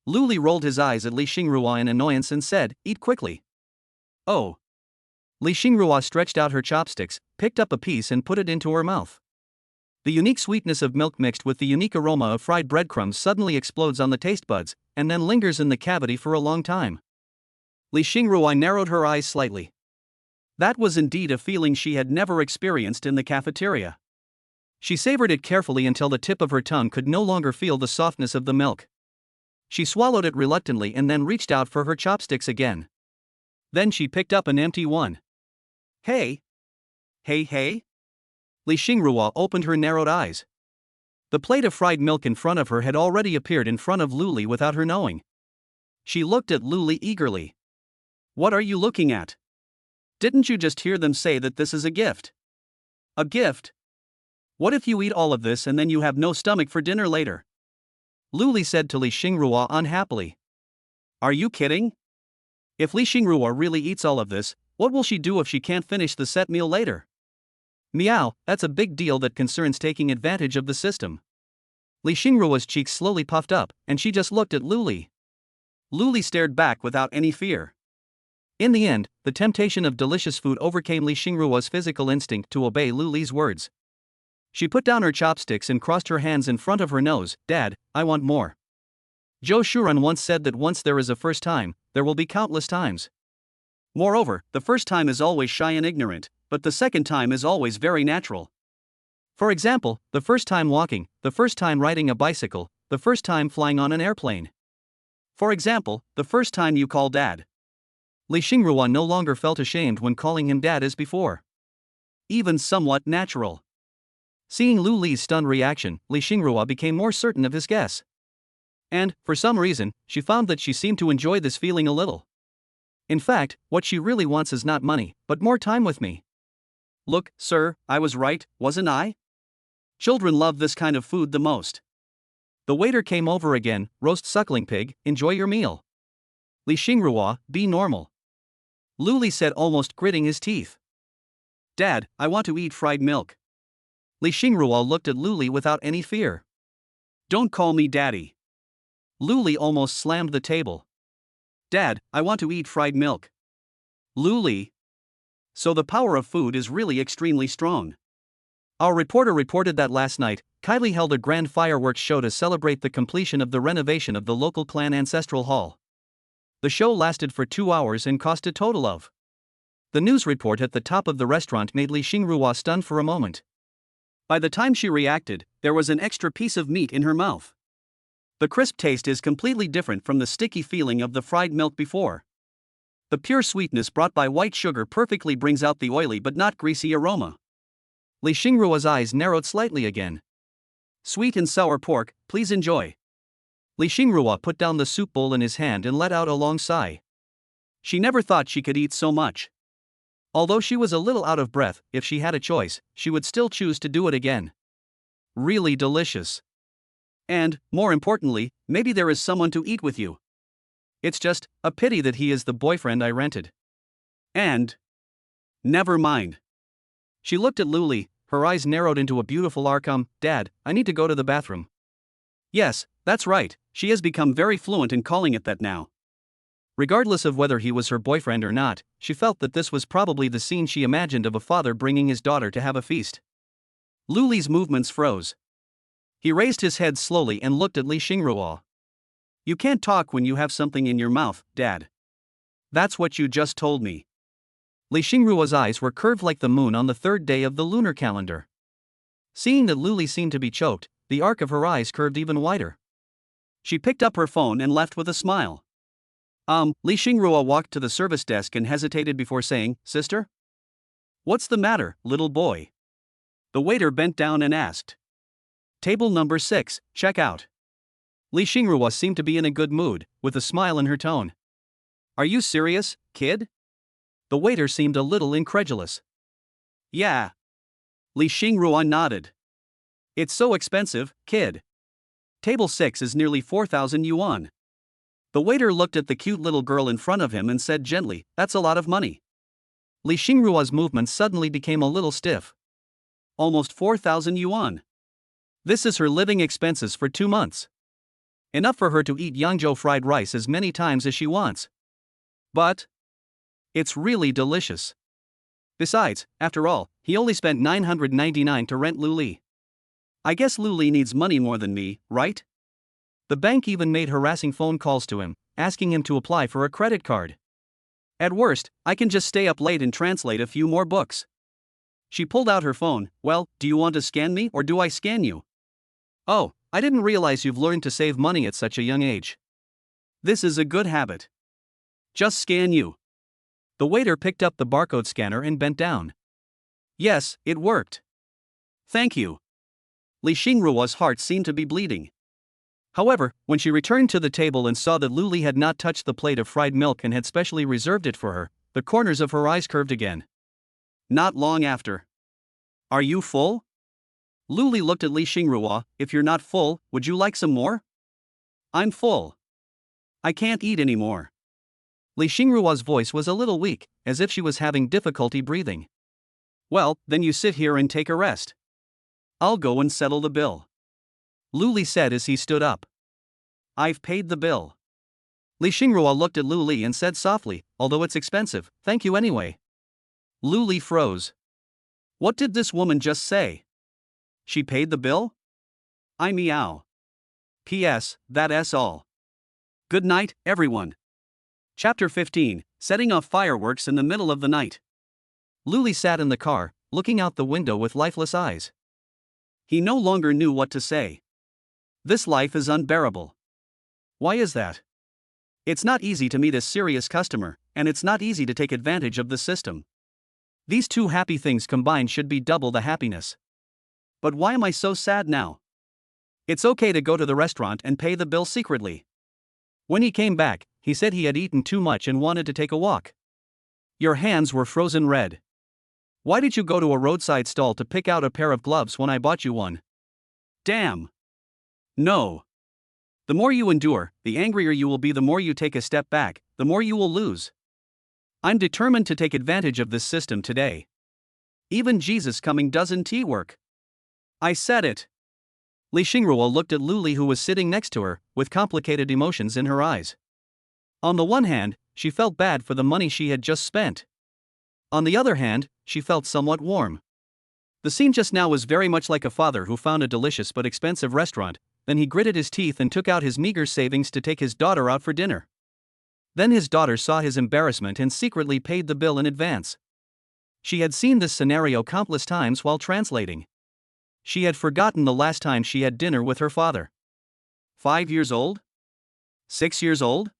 Lu Li rolled his eyes at Li Xingruo in annoyance and said, Eat quickly. Oh. Li Xingruo stretched out her chopsticks, picked up a piece and put it into her mouth. The unique sweetness of milk mixed with the unique aroma of fried breadcrumbs suddenly explodes on the taste buds, and then lingers in the cavity for a long time. Li Xingruo narrowed her eyes slightly. That was indeed a feeling she had never experienced in the cafeteria. She savored it carefully until the tip of her tongue could no longer feel the softness of the milk. She swallowed it reluctantly and then reached out for her chopsticks again. Then she picked up an empty one. Hey! Hey! Li Xingruo opened her narrowed eyes. The plate of fried milk in front of her had already appeared in front of Lu Li without her knowing. She looked at Lu Li eagerly. What are you looking at? Didn't you just hear them say that this is a gift? A gift? What if you eat all of this and then you have no stomach for dinner later? Lu Li said to Li Xingrua unhappily. Are you kidding? If Li Xingrua really eats all of this, what will she do if she can't finish the set meal later? Meow, that's a big deal that concerns taking advantage of the system. Li Xingrua's cheeks slowly puffed up, and she just looked at Lu Li. Lu Li stared back without any fear. In the end, the temptation of delicious food overcame Li Xingrua's physical instinct to obey Lu Li's words. She put down her chopsticks and crossed her hands in front of her nose. Dad, I want more. Zhou Shuren once said that once there is a first time, there will be countless times. Moreover, the first time is always shy and ignorant, but the second time is always very natural. For example, the first time walking, the first time riding a bicycle, the first time flying on an airplane. For example, the first time you call Dad. Li Xingrua no longer felt ashamed when calling him Dad as before. Even somewhat natural. Seeing Lu Li's stunned reaction, Li Xingrua became more certain of his guess. And, for some reason, she found that she seemed to enjoy this feeling a little. In fact, what she really wants is not money, but more time with me. Look, sir, I was right, wasn't I? Children love this kind of food the most. The waiter came over again. Roast suckling pig, enjoy your meal. Li Xingrua, be normal. Lu Li said, almost gritting his teeth. Dad, I want to eat fried milk. Li Xingrua looked at Lu Li without any fear. Don't call me daddy. Lu Li almost slammed the table. Dad, I want to eat fried milk. Lu Li. So the power of food is really extremely strong. Our reporter reported that last night, Kylie held a grand fireworks show to celebrate the completion of the renovation of the local clan ancestral hall. The show lasted for 2 hours and cost a total of. The news report at the top of the restaurant made Li Xingrua stunned for a moment. By the time she reacted, there was an extra piece of meat in her mouth. The crisp taste is completely different from the sticky feeling of the fried milk before. The pure sweetness brought by white sugar perfectly brings out the oily but not greasy aroma. Li Xingrua's eyes narrowed slightly again. Sweet and sour pork, please enjoy. Li Xingrua put down the soup bowl in his hand and let out a long sigh. She never thought she could eat so much. Although she was a little out of breath, if she had a choice, she would still choose to do it again. Really delicious. And, more importantly, maybe there is someone to eat with you. It's just a pity that he is the boyfriend I rented. And never mind. She looked at Lu Li, her eyes narrowed into a beautiful arc. Dad, I need to go to the bathroom. Yes, that's right, she has become very fluent in calling it that now. Regardless of whether he was her boyfriend or not, she felt that this was probably the scene she imagined of a father bringing his daughter to have a feast. Lu Li's movements froze. He raised his head slowly and looked at Li Xingrua. You can't talk when you have something in your mouth, Dad. That's what you just told me. Li Xingrua's eyes were curved like the moon on the third day of the lunar calendar. Seeing that Lu Li seemed to be choked, the arc of her eyes curved even wider. She picked up her phone and left with a smile. Li Xingrua walked to the service desk and hesitated before saying, Sister? What's the matter, little boy? The waiter bent down and asked. Table number 6, check out. Li Xingrua seemed to be in a good mood, with a smile in her tone. Are you serious, kid? The waiter seemed a little incredulous. Yeah. Li Xingrua nodded. It's so expensive, kid. Table 6 is nearly 4,000 yuan. The waiter looked at the cute little girl in front of him and said gently, that's a lot of money. Li Xingrua's movements suddenly became a little stiff. Almost 4,000 yuan. This is her living expenses for 2 months. Enough for her to eat Yangzhou fried rice as many times as she wants. But it's really delicious. Besides, after all, he only spent 999 to rent Lu Li. I guess Lu Li needs money more than me, right? The bank even made harassing phone calls to him, asking him to apply for a credit card. At worst, I can just stay up late and translate a few more books. She pulled out her phone. Well, do you want to scan me or do I scan you? Oh, I didn't realize you've learned to save money at such a young age. This is a good habit. Just scan you. The waiter picked up the barcode scanner and bent down. Yes, it worked. Thank you. Li Xingrua's heart seemed to be bleeding. However, when she returned to the table and saw that Lu Li had not touched the plate of fried milk and had specially reserved it for her, the corners of her eyes curved again. Not long after. Are you full? Lu Li looked at Li Xingrua. If you're not full, would you like some more? I'm full. I can't eat anymore. Li Xingrua's voice was a little weak, as if she was having difficulty breathing. Well, then you sit here and take a rest. I'll go and settle the bill. Lu Li said as he stood up. I've paid the bill. Li Xingrua looked at Lu Li and said softly, although it's expensive, thank you anyway. Lu Li froze. What did this woman just say? She paid the bill? I meow. P.S. That's all. Good night, everyone. Chapter 15, Setting Off Fireworks in the Middle of the Night. Lu Li sat in the car, looking out the window with lifeless eyes. He no longer knew what to say. This life is unbearable. Why is that? It's not easy to meet a serious customer, and it's not easy to take advantage of the system. These two happy things combined should be double the happiness. But why am I so sad now? It's okay to go to the restaurant and pay the bill secretly. When he came back, he said he had eaten too much and wanted to take a walk. Your hands were frozen red. Why did you go to a roadside stall to pick out a pair of gloves when I bought you one? Damn. No. The more you endure, the angrier you will be. The more you take a step back, the more you will lose. I'm determined to take advantage of this system today. Even Jesus coming doesn't work. I said it. Li Xingrua looked at Lu Li, who was sitting next to her, with complicated emotions in her eyes. On the one hand, she felt bad for the money she had just spent. On the other hand, she felt somewhat warm. The scene just now was very much like a father who found a delicious but expensive restaurant, then he gritted his teeth and took out his meager savings to take his daughter out for dinner. Then his daughter saw his embarrassment and secretly paid the bill in advance. She had seen this scenario countless times while translating. She had forgotten the last time she had dinner with her father. 5 years old? 6 years old?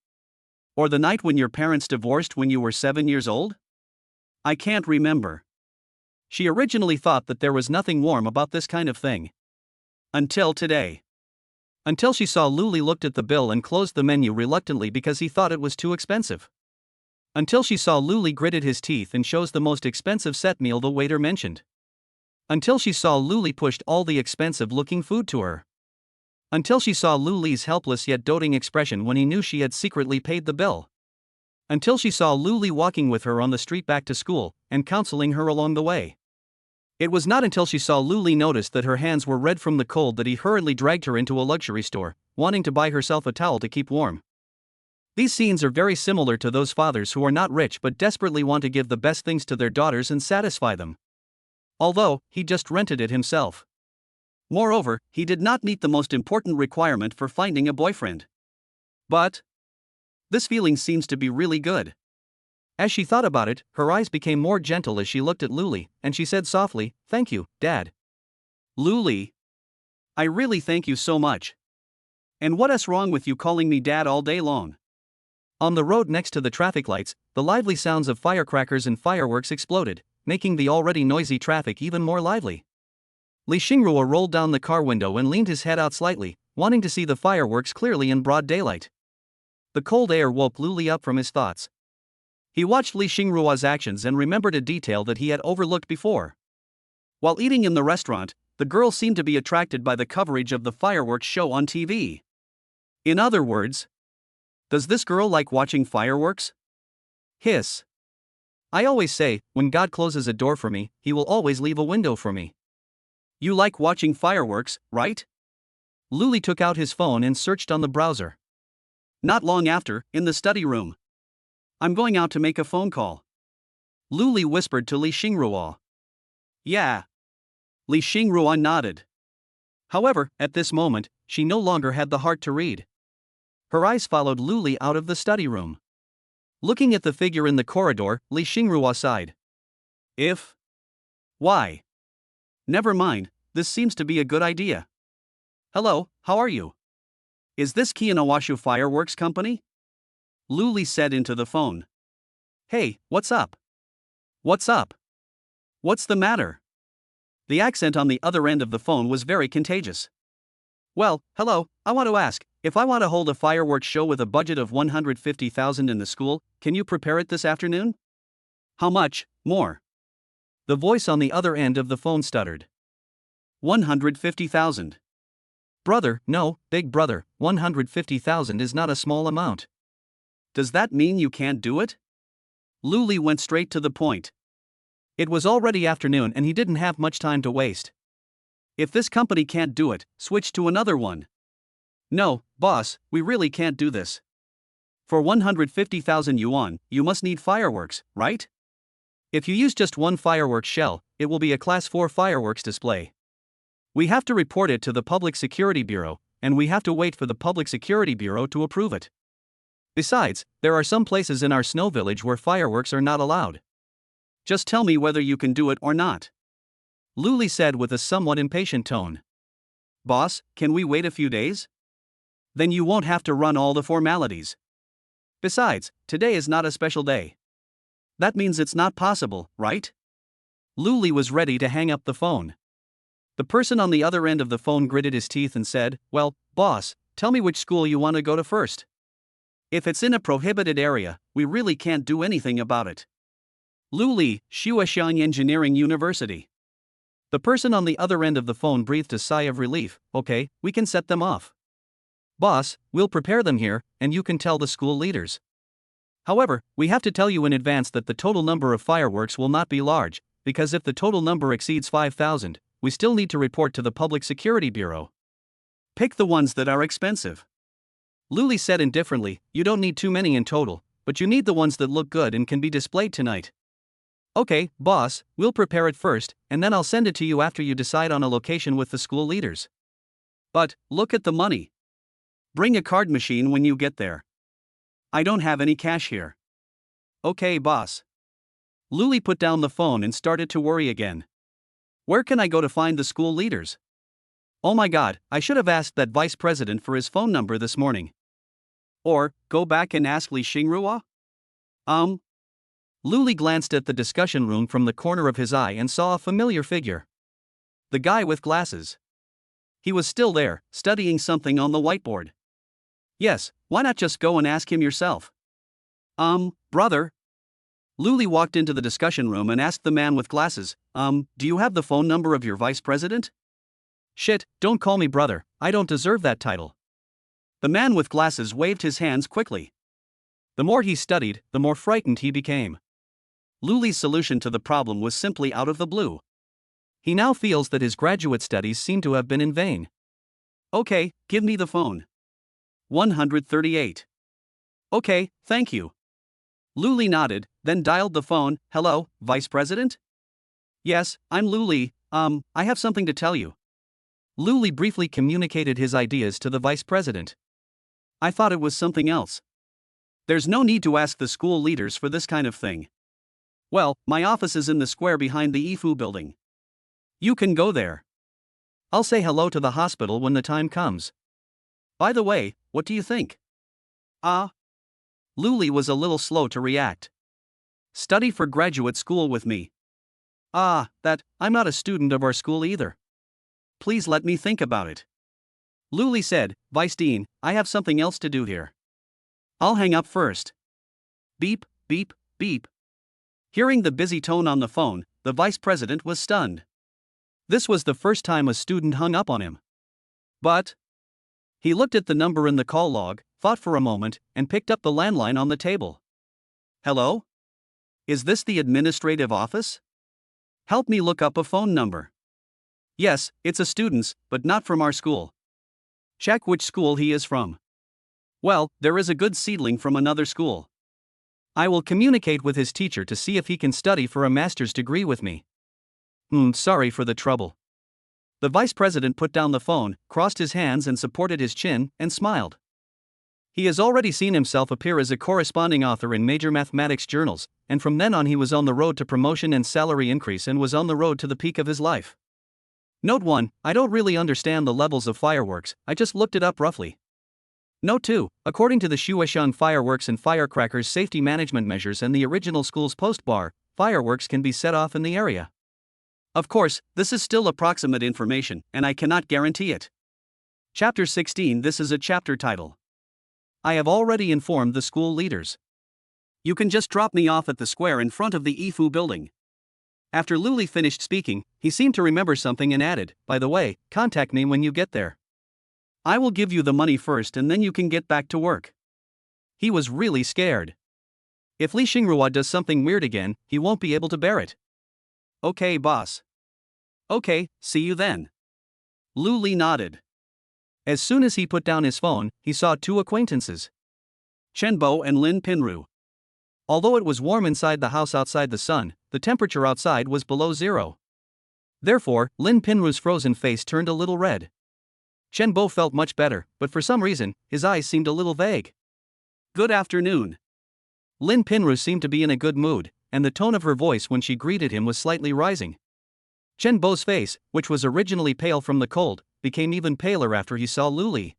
Or the night when your parents divorced when you were 7 years old? I can't remember. She originally thought that there was nothing warm about this kind of thing. Until today. Until she saw Lu Li looked at the bill and closed the menu reluctantly because he thought it was too expensive. Until she saw Lu Li gritted his teeth and chose the most expensive set meal the waiter mentioned. Until she saw Lu Li pushed all the expensive-looking food to her. Until she saw Lu Li's helpless yet doting expression when he knew she had secretly paid the bill. Until she saw Lu Li walking with her on the street back to school, and counseling her along the way. It was not until she saw Lu Li notice that her hands were red from the cold that he hurriedly dragged her into a luxury store, wanting to buy herself a towel to keep warm. These scenes are very similar to those fathers who are not rich but desperately want to give the best things to their daughters and satisfy them. Although, he just rented it himself. Moreover, he did not meet the most important requirement for finding a boyfriend. But this feeling seems to be really good. As she thought about it, her eyes became more gentle as she looked at Lu Li, and she said softly, "Thank you, Dad." Lu Li. I really thank you so much. And what's wrong with you calling me Dad all day long? On the road next to the traffic lights, the lively sounds of firecrackers and fireworks exploded, making the already noisy traffic even more lively. Li Xingrua rolled down the car window and leaned his head out slightly, wanting to see the fireworks clearly in broad daylight. The cold air woke Lu Li up from his thoughts. He watched Li Xingrua's actions and remembered a detail that he had overlooked before. While eating in the restaurant, the girl seemed to be attracted by the coverage of the fireworks show on TV. In other words, does this girl like watching fireworks? Hiss. I always say, when God closes a door for me, he will always leave a window for me. You like watching fireworks, right? Lu Li took out his phone and searched on the browser. Not long after, in the study room. I'm going out to make a phone call. Lu Li whispered to Li Xingrua. Yeah. Li Xingrua nodded. However, at this moment, she no longer had the heart to read. Her eyes followed Lu Li out of the study room. Looking at the figure in the corridor, Li Xingrua sighed. Why? Never mind, this seems to be a good idea. Hello, how are you? Is this Kianawashu Fireworks Company? Lu Li said into the phone. Hey, what's up? What's up? What's the matter? The accent on the other end of the phone was very contagious. Well, hello, I want to ask, if I want to hold a fireworks show with a budget of 150,000 in the school, can you prepare it this afternoon? How much more? The voice on the other end of the phone stuttered. 150,000. Brother, no, big brother, 150,000 is not a small amount. Does that mean you can't do it? Luli went straight to the point. It was already afternoon and he didn't have much time to waste. If this company can't do it, switch to another one. No, boss, we really can't do this. For 150,000 yuan, you must need fireworks, right? If you use just one fireworks shell, it will be a Class 4 fireworks display. We have to report it to the Public Security Bureau, and we have to wait for the Public Security Bureau to approve it. Besides, there are some places in our snow village where fireworks are not allowed. Just tell me whether you can do it or not. Luli said with a somewhat impatient tone. Boss, can we wait a few days? Then you won't have to run all the formalities. Besides, today is not a special day. That means it's not possible, right? Luli was ready to hang up the phone. The person on the other end of the phone gritted his teeth and said, well, boss, tell me which school you want to go to first. If it's in a prohibited area, we really can't do anything about it. Luli, Shuoxiang Engineering University. The person on the other end of the phone breathed a sigh of relief. Okay, we can set them off. Boss, we'll prepare them here, and you can tell the school leaders. However, we have to tell you in advance that the total number of fireworks will not be large, because if the total number exceeds 5,000, we still need to report to the Public Security Bureau. Pick the ones that are expensive. Luli said indifferently, you don't need too many in total, but you need the ones that look good and can be displayed tonight. Okay, boss, we'll prepare it first, and then I'll send it to you after you decide on a location with the school leaders. But, look at the money. Bring a card machine when you get there. I don't have any cash here. Okay, boss. Luli put down the phone and started to worry again. Where can I go to find the school leaders? Oh my god, I should have asked that vice president for his phone number this morning. Or, go back and ask Li Xingrua? Luli glanced at the discussion room from the corner of his eye and saw a familiar figure. The guy with glasses. He was still there, studying something on the whiteboard. Yes, why not just go and ask him yourself? Brother? Luli walked into the discussion room and asked the man with glasses, do you have the phone number of your vice president? Shit, don't call me brother, I don't deserve that title. The man with glasses waved his hands quickly. The more he studied, the more frightened he became. Luli's solution to the problem was simply out of the blue. He now feels that his graduate studies seem to have been in vain. Okay, give me the phone. 138. Okay, thank you. Luli nodded, then dialed the phone. Hello, Vice President? Yes, I'm Luli. I have something to tell you. Luli briefly communicated his ideas to the Vice President. I thought it was something else. There's no need to ask the school leaders for this kind of thing. Well, my office is in the square behind the Yifu building. You can go there. I'll say hello to the hospital when the time comes. By the way, what do you think? Luli was a little slow to react. Study for graduate school with me. I'm not a student of our school either. Please let me think about it. Luli said, Vice Dean, I have something else to do here. I'll hang up first. Beep, beep, beep. Hearing the busy tone on the phone, the vice president was stunned. This was the first time a student hung up on him. But he looked at the number in the call log, thought for a moment, and picked up the landline on the table. Hello? Is this the administrative office? Help me look up a phone number. Yes, it's a student's, but not from our school. Check which school he is from. Well, there is a good seedling from another school. I will communicate with his teacher to see if he can study for a master's degree with me. Sorry for the trouble. The vice president put down the phone, crossed his hands and supported his chin, and smiled. He has already seen himself appear as a corresponding author in major mathematics journals, and from then on he was on the road to promotion and salary increase and was on the road to the peak of his life. Note 1, I don't really understand the levels of fireworks, I just looked it up roughly. Note 2, according to the Shuoxiang Fireworks and Firecrackers Safety Management Measures and the original school's post bar, fireworks can be set off in the area. Of course, this is still approximate information, and I cannot guarantee it. Chapter 16. This is a chapter title. I have already informed the school leaders. You can just drop me off at the square in front of the Yifu building. After Luli finished speaking, he seemed to remember something and added, "By the way, contact me when you get there. I will give you the money first and then you can get back to work." He was really scared. If Li Xingrua does something weird again, he won't be able to bear it. "Okay, boss." "Okay, see you then." Lu Li nodded. As soon as he put down his phone, he saw two acquaintances, Chen Bo and Lin Pinru. Although it was warm inside the house outside the sun, the temperature outside was below zero. Therefore, Lin Pinru's frozen face turned a little red. Chen Bo felt much better, but for some reason, his eyes seemed a little vague. "Good afternoon." Lin Pinru seemed to be in a good mood, and the tone of her voice when she greeted him was slightly rising. Chen Bo's face, which was originally pale from the cold, became even paler after he saw Lu Li.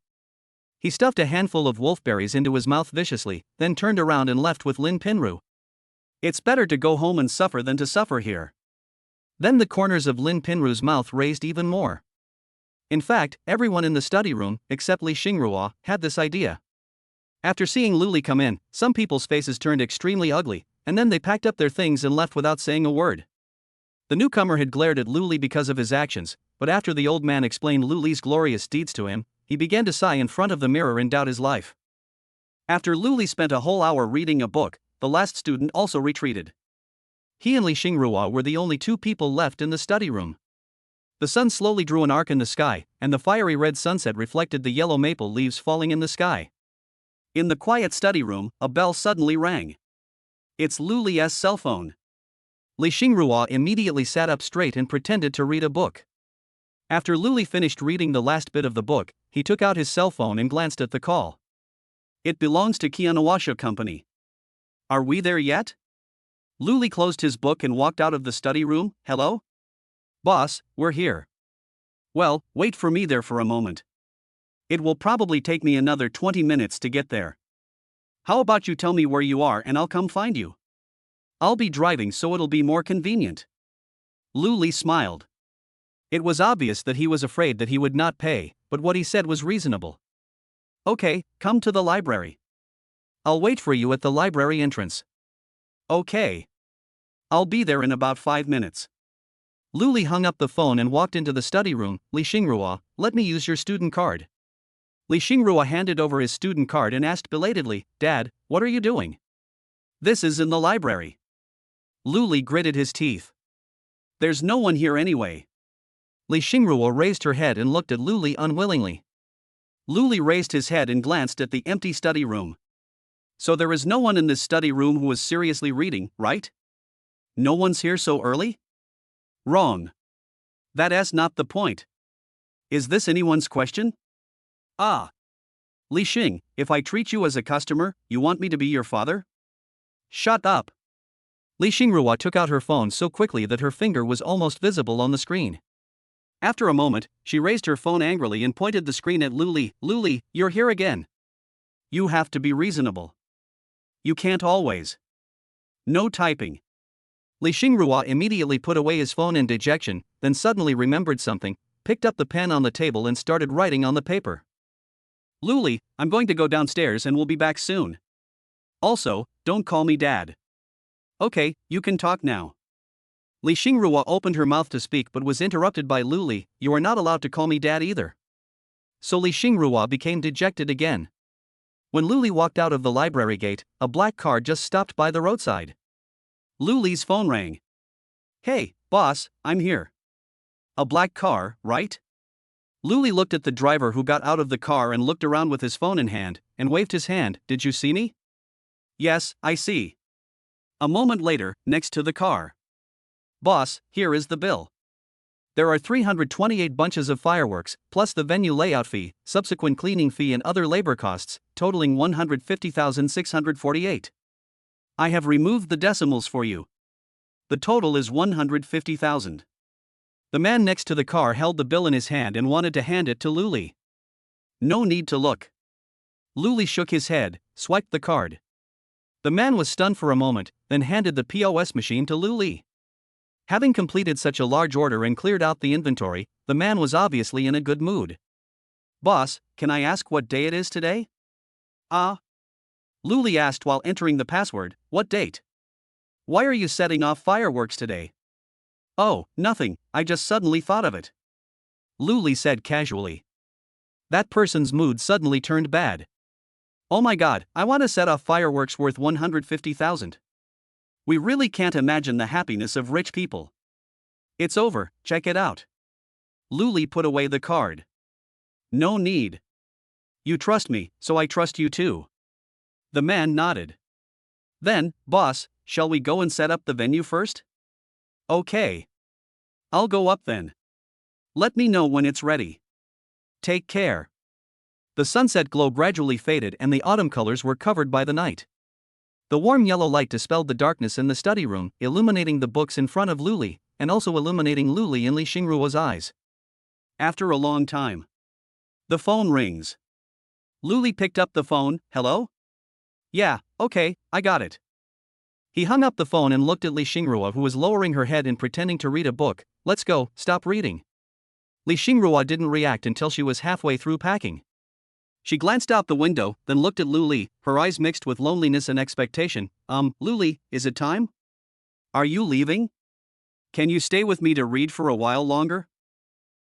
He stuffed a handful of wolfberries into his mouth viciously, then turned around and left with Lin Pinru. "It's better to go home and suffer than to suffer here." Then the corners of Lin Pinru's mouth raised even more. In fact, everyone in the study room, except Li Xingrua, had this idea. After seeing Lu Li come in, some people's faces turned extremely ugly, and then they packed up their things and left without saying a word. The newcomer had glared at Lu Li because of his actions, but after the old man explained Lu Li's glorious deeds to him, he began to sigh in front of the mirror and doubt his life. After Lu Li spent a whole hour reading a book, the last student also retreated. He and Li Xingrua were the only two people left in the study room. The sun slowly drew an arc in the sky, and the fiery red sunset reflected the yellow maple leaves falling in the sky. In the quiet study room, a bell suddenly rang. It's Lu Li's cell phone. Li Xingrua immediately sat up straight and pretended to read a book. After Lu Li finished reading the last bit of the book, he took out his cell phone and glanced at the call. "It belongs to Kianawasha Company. Are we there yet?" Lu Li closed his book and walked out of the study room. "Hello? Boss, we're here." "Well, wait for me there for a moment. It will probably take me another 20 minutes to get there. How about you tell me where you are and I'll come find you? I'll be driving so it'll be more convenient." Lu Li smiled. It was obvious that he was afraid that he would not pay, but what he said was reasonable. "Okay, come to the library. I'll wait for you at the library entrance." "Okay. I'll be there in about 5 minutes." Lu Li hung up the phone and walked into the study room. "Li Xingrua, let me use your student card." Li Xingrua handed over his student card and asked belatedly, "Dad, what are you doing?" "This is in the library." Lu Li gritted his teeth. "There's no one here anyway." Li Xingrua raised her head and looked at Lu Li unwillingly. Lu Li raised his head and glanced at the empty study room. "So there is no one in this study room who is seriously reading, right? No one's here so early?" "Wrong. That's not the point. Is this anyone's question?" "Ah. Li Xing, if I treat you as a customer, you want me to be your father?" "Shut up." Li Xingrua took out her phone so quickly that her finger was almost visible on the screen. After a moment, she raised her phone angrily and pointed the screen at Lu Li. "Lu Li, you're here again. You have to be reasonable. You can't always. No typing." Li Xingrua immediately put away his phone in dejection, then suddenly remembered something, picked up the pen on the table and started writing on the paper. "Lu Li, I'm going to go downstairs and we'll be back soon. Also, don't call me Dad." "Okay, you can talk now." Li Xingrua opened her mouth to speak but was interrupted by Lu Li. "You are not allowed to call me Dad either." So Li Xingrua became dejected again. When Lu Li walked out of the library gate, a black car just stopped by the roadside. Lu Li's phone rang. "Hey, boss, I'm here." "A black car, right?" Lu Li looked at the driver who got out of the car and looked around with his phone in hand, and waved his hand. "Did you see me?" "Yes, I see." A moment later, next to the car. "Boss, here is the bill. There are 328 bunches of fireworks, plus the venue layout fee, subsequent cleaning fee and other labor costs, totaling 150,648. I have removed the decimals for you. The total is 150,000. The man next to the car held the bill in his hand and wanted to hand it to Lu Li. "No need to look." Lu Li shook his head, swiped the card. The man was stunned for a moment, then handed the POS machine to Lu Li. Having completed such a large order and cleared out the inventory, the man was obviously in a good mood. "Boss, can I ask what day it is today?" Lu Li asked while entering the password. "What date? Why are you setting off fireworks today?" Oh, nothing, I just suddenly thought of it. Luli said casually. That person's mood suddenly turned bad. Oh my god, I want to set off fireworks worth 150,000. We really can't imagine the happiness of rich people. It's over, check it out. Luli put away the card. No need. You trust me, so I trust you too. The man nodded. Then, boss, shall we go and set up the venue first? Okay. I'll go up then. Let me know when it's ready. Take care. The sunset glow gradually faded and the autumn colors were covered by the night. The warm yellow light dispelled the darkness in the study room, illuminating the books in front of Luli, and also illuminating Luli in Li Xingruo's eyes. After a long time, the phone rings. Luli picked up the phone. Hello? Yeah, okay, I got it. He hung up the phone and looked at Li Xingruo, who was lowering her head and pretending to read a book. Let's go, stop reading. Li Xingruo didn't react until she was halfway through packing. She glanced out the window, then looked at Luli, her eyes mixed with loneliness and expectation. Luli, is it time? Are you leaving? Can you stay with me to read for a while longer?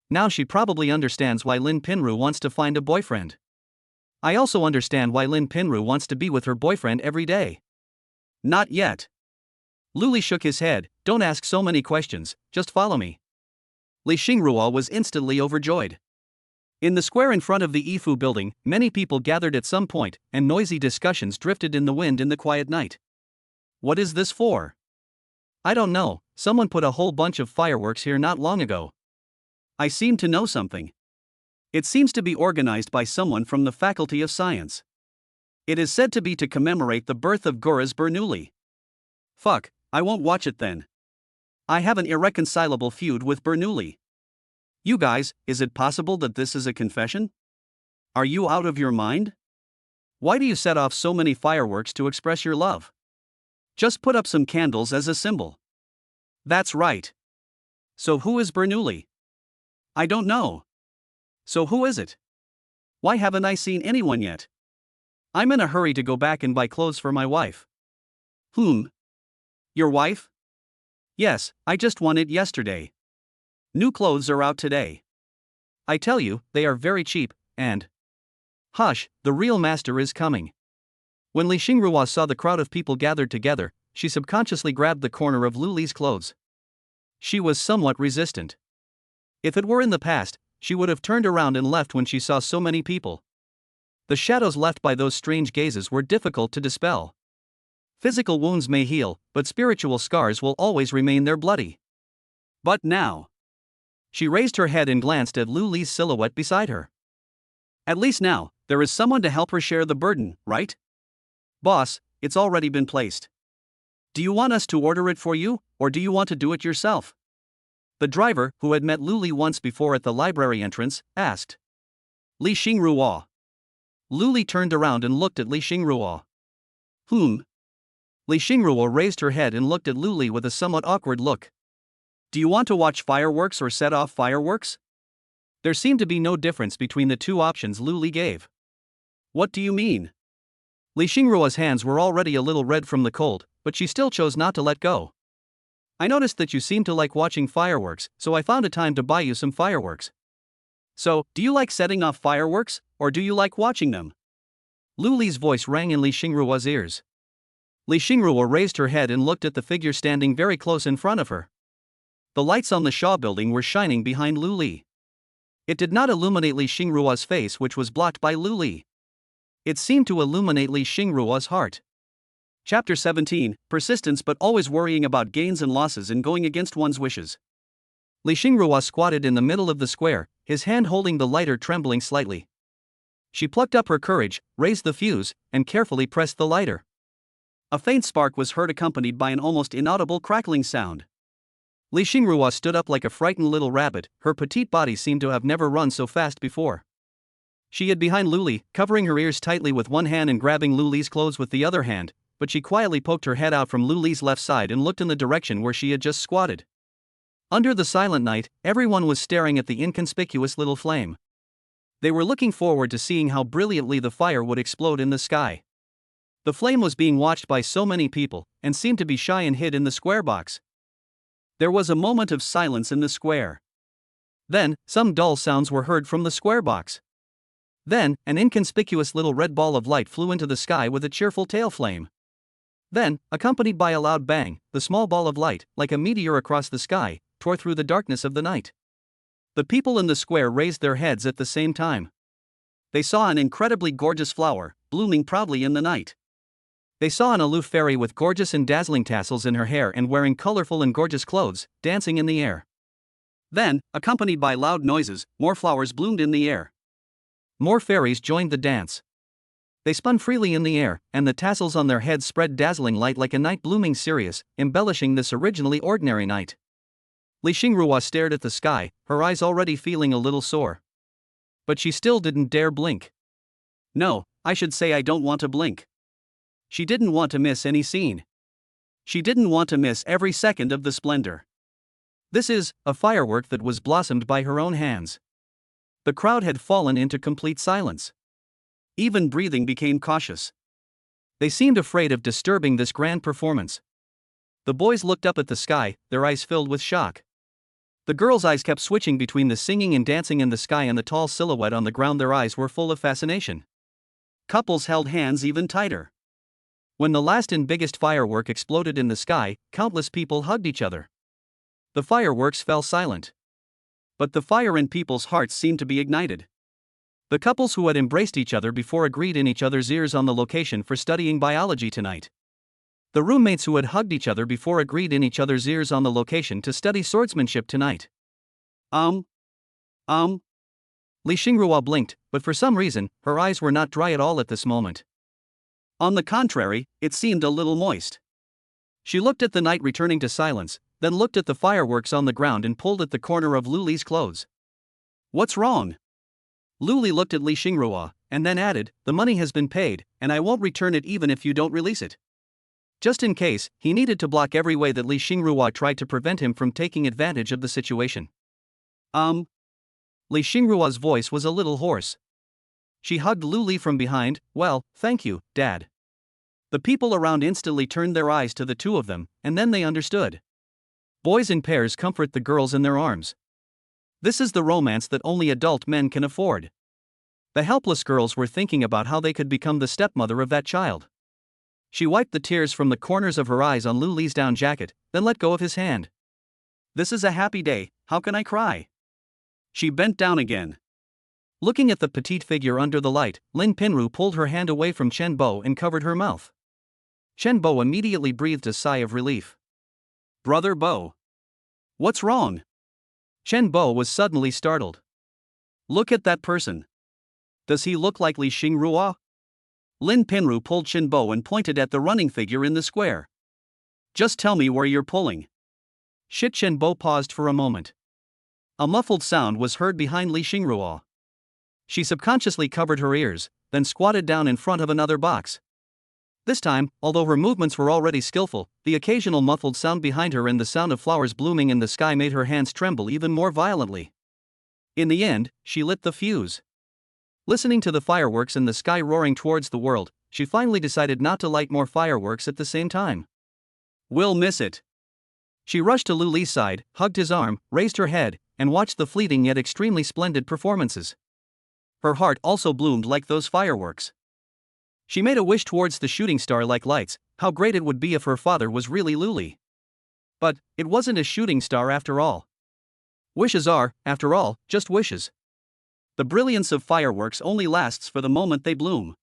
Now she probably understands why Lin Pinru wants to find a boyfriend. I also understand why Lin Pinru wants to be with her boyfriend every day. Not yet. Luli shook his head. Don't ask so many questions, just follow me. Li Xingruo was instantly overjoyed. In the square in front of the Yifu building, many people gathered at some point, and noisy discussions drifted in the wind in the quiet night. What is this for? I don't know, someone put a whole bunch of fireworks here not long ago. I seem to know something. It seems to be organized by someone from the Faculty of Science. It is said to be to commemorate the birth of Guruz Bernoulli. Fuck, I won't watch it then. I have an irreconcilable feud with Bernoulli. You guys, is it possible that this is a confession? Are you out of your mind? Why do you set off so many fireworks to express your love? Just put up some candles as a symbol. That's right. So who is Bernoulli? I don't know. So who is it? Why haven't I seen anyone yet? I'm in a hurry to go back and buy clothes for my wife. Whom? Your wife? Yes, I just won it yesterday. New clothes are out today. I tell you, they are very cheap, and... Hush, the real master is coming. When Li Xingruo saw the crowd of people gathered together, she subconsciously grabbed the corner of Luli's clothes. She was somewhat resistant. If it were in the past, she would have turned around and left when she saw so many people. The shadows left by those strange gazes were difficult to dispel. Physical wounds may heal, but spiritual scars will always remain there bloody. But now... She raised her head and glanced at Luli's silhouette beside her. At least now, there is someone to help her share the burden, right? Boss, it's already been placed. Do you want us to order it for you, or do you want to do it yourself? The driver, who had met Luli once before at the library entrance, asked. Li Xingruo. Luli turned around and looked at Li Xingruo. Whom? Li Xingruo raised her head and looked at Luli with a somewhat awkward look. Do you want to watch fireworks or set off fireworks? There seemed to be no difference between the two options Luli gave. What do you mean? Li Xingruo's hands were already a little red from the cold, but she still chose not to let go. I noticed that you seem to like watching fireworks, so I found a time to buy you some fireworks. So, do you like setting off fireworks, or do you like watching them? Luli's voice rang in Li Xingruo's ears. Li Xingruo raised her head and looked at the figure standing very close in front of her. The lights on the Shaw building were shining behind Luli. It did not illuminate Li Xingruo's face, which was blocked by Luli. It seemed to illuminate Li Xingruo's heart. Chapter 17, Persistence but always worrying about gains and losses and going against one's wishes. Li Xingruo squatted in the middle of the square, his hand holding the lighter trembling slightly. She plucked up her courage, raised the fuse, and carefully pressed the lighter. A faint spark was heard accompanied by an almost inaudible crackling sound. Li Xingruo stood up like a frightened little rabbit, her petite body seemed to have never run so fast before. She hid behind Luli, covering her ears tightly with one hand and grabbing Luli's clothes with the other hand, but she quietly poked her head out from Luli's left side and looked in the direction where she had just squatted. Under the silent night, everyone was staring at the inconspicuous little flame. They were looking forward to seeing how brilliantly the fire would explode in the sky. The flame was being watched by so many people, and seemed to be shy and hid in the square box. There was a moment of silence in the square. Then, some dull sounds were heard from the square box. Then, an inconspicuous little red ball of light flew into the sky with a cheerful tail flame. Then, accompanied by a loud bang, the small ball of light, like a meteor across the sky, tore through the darkness of the night. The people in the square raised their heads at the same time. They saw an incredibly gorgeous flower, blooming proudly in the night. They saw an aloof fairy with gorgeous and dazzling tassels in her hair and wearing colorful and gorgeous clothes, dancing in the air. Then, accompanied by loud noises, more flowers bloomed in the air. More fairies joined the dance. They spun freely in the air, and the tassels on their heads spread dazzling light like a night blooming Sirius, embellishing this originally ordinary night. Li Xingrua stared at the sky, her eyes already feeling a little sore. But she still didn't dare blink. No, I should say I don't want to blink. She didn't want to miss any scene. She didn't want to miss every second of the splendor. This is a firework that was blossomed by her own hands. The crowd had fallen into complete silence. Even breathing became cautious. They seemed afraid of disturbing this grand performance. The boys looked up at the sky, their eyes filled with shock. The girls' eyes kept switching between the singing and dancing in the sky and the tall silhouette on the ground. Their eyes were full of fascination. Couples held hands even tighter. When the last and biggest firework exploded in the sky, countless people hugged each other. The fireworks fell silent. But the fire in people's hearts seemed to be ignited. The couples who had embraced each other before agreed in each other's ears on the location for studying biology tonight. The roommates who had hugged each other before agreed in each other's ears on the location to study swordsmanship tonight. Li Xingrua blinked, but for some reason, her eyes were not dry at all at this moment. On the contrary, it seemed a little moist. She looked at the night returning to silence, then looked at the fireworks on the ground and pulled at the corner of Lu Li's clothes. What's wrong? Lu Li looked at Li Xingrua, and then added, the money has been paid, and I won't return it even if you don't release it. Just in case, he needed to block every way that Li Xingrua tried to prevent him from taking advantage of the situation. Li Xingrua's voice was a little hoarse. She hugged Lu Li from behind. Well, thank you, Dad. The people around instantly turned their eyes to the two of them, and then they understood. Boys in pairs comfort the girls in their arms. This is the romance that only adult men can afford. The helpless girls were thinking about how they could become the stepmother of that child. She wiped the tears from the corners of her eyes on Lu Li's down jacket, then let go of his hand. This is a happy day, how can I cry? She bent down again. Looking at the petite figure under the light, Lin Pinru pulled her hand away from Chen Bo and covered her mouth. Chen Bo immediately breathed a sigh of relief. Brother Bo. What's wrong? Chen Bo was suddenly startled. Look at that person. Does he look like Li Xingrua? Lin Pinru pulled Chen Bo and pointed at the running figure in the square. Just tell me where you're pulling. Chen Bo paused for a moment. A muffled sound was heard behind Li Xingrua. She subconsciously covered her ears, then squatted down in front of another box. This time, although her movements were already skillful, the occasional muffled sound behind her and the sound of flowers blooming in the sky made her hands tremble even more violently. In the end, she lit the fuse. Listening to the fireworks in the sky roaring towards the world, she finally decided not to light more fireworks at the same time. We'll miss it. She rushed to Lu Li's side, hugged his arm, raised her head, and watched the fleeting yet extremely splendid performances. Her heart also bloomed like those fireworks. She made a wish towards the shooting star like lights. How great it would be if her father was really Lu Li. But it wasn't a shooting star after all. Wishes are, after all, just wishes. The brilliance of fireworks only lasts for the moment they bloom.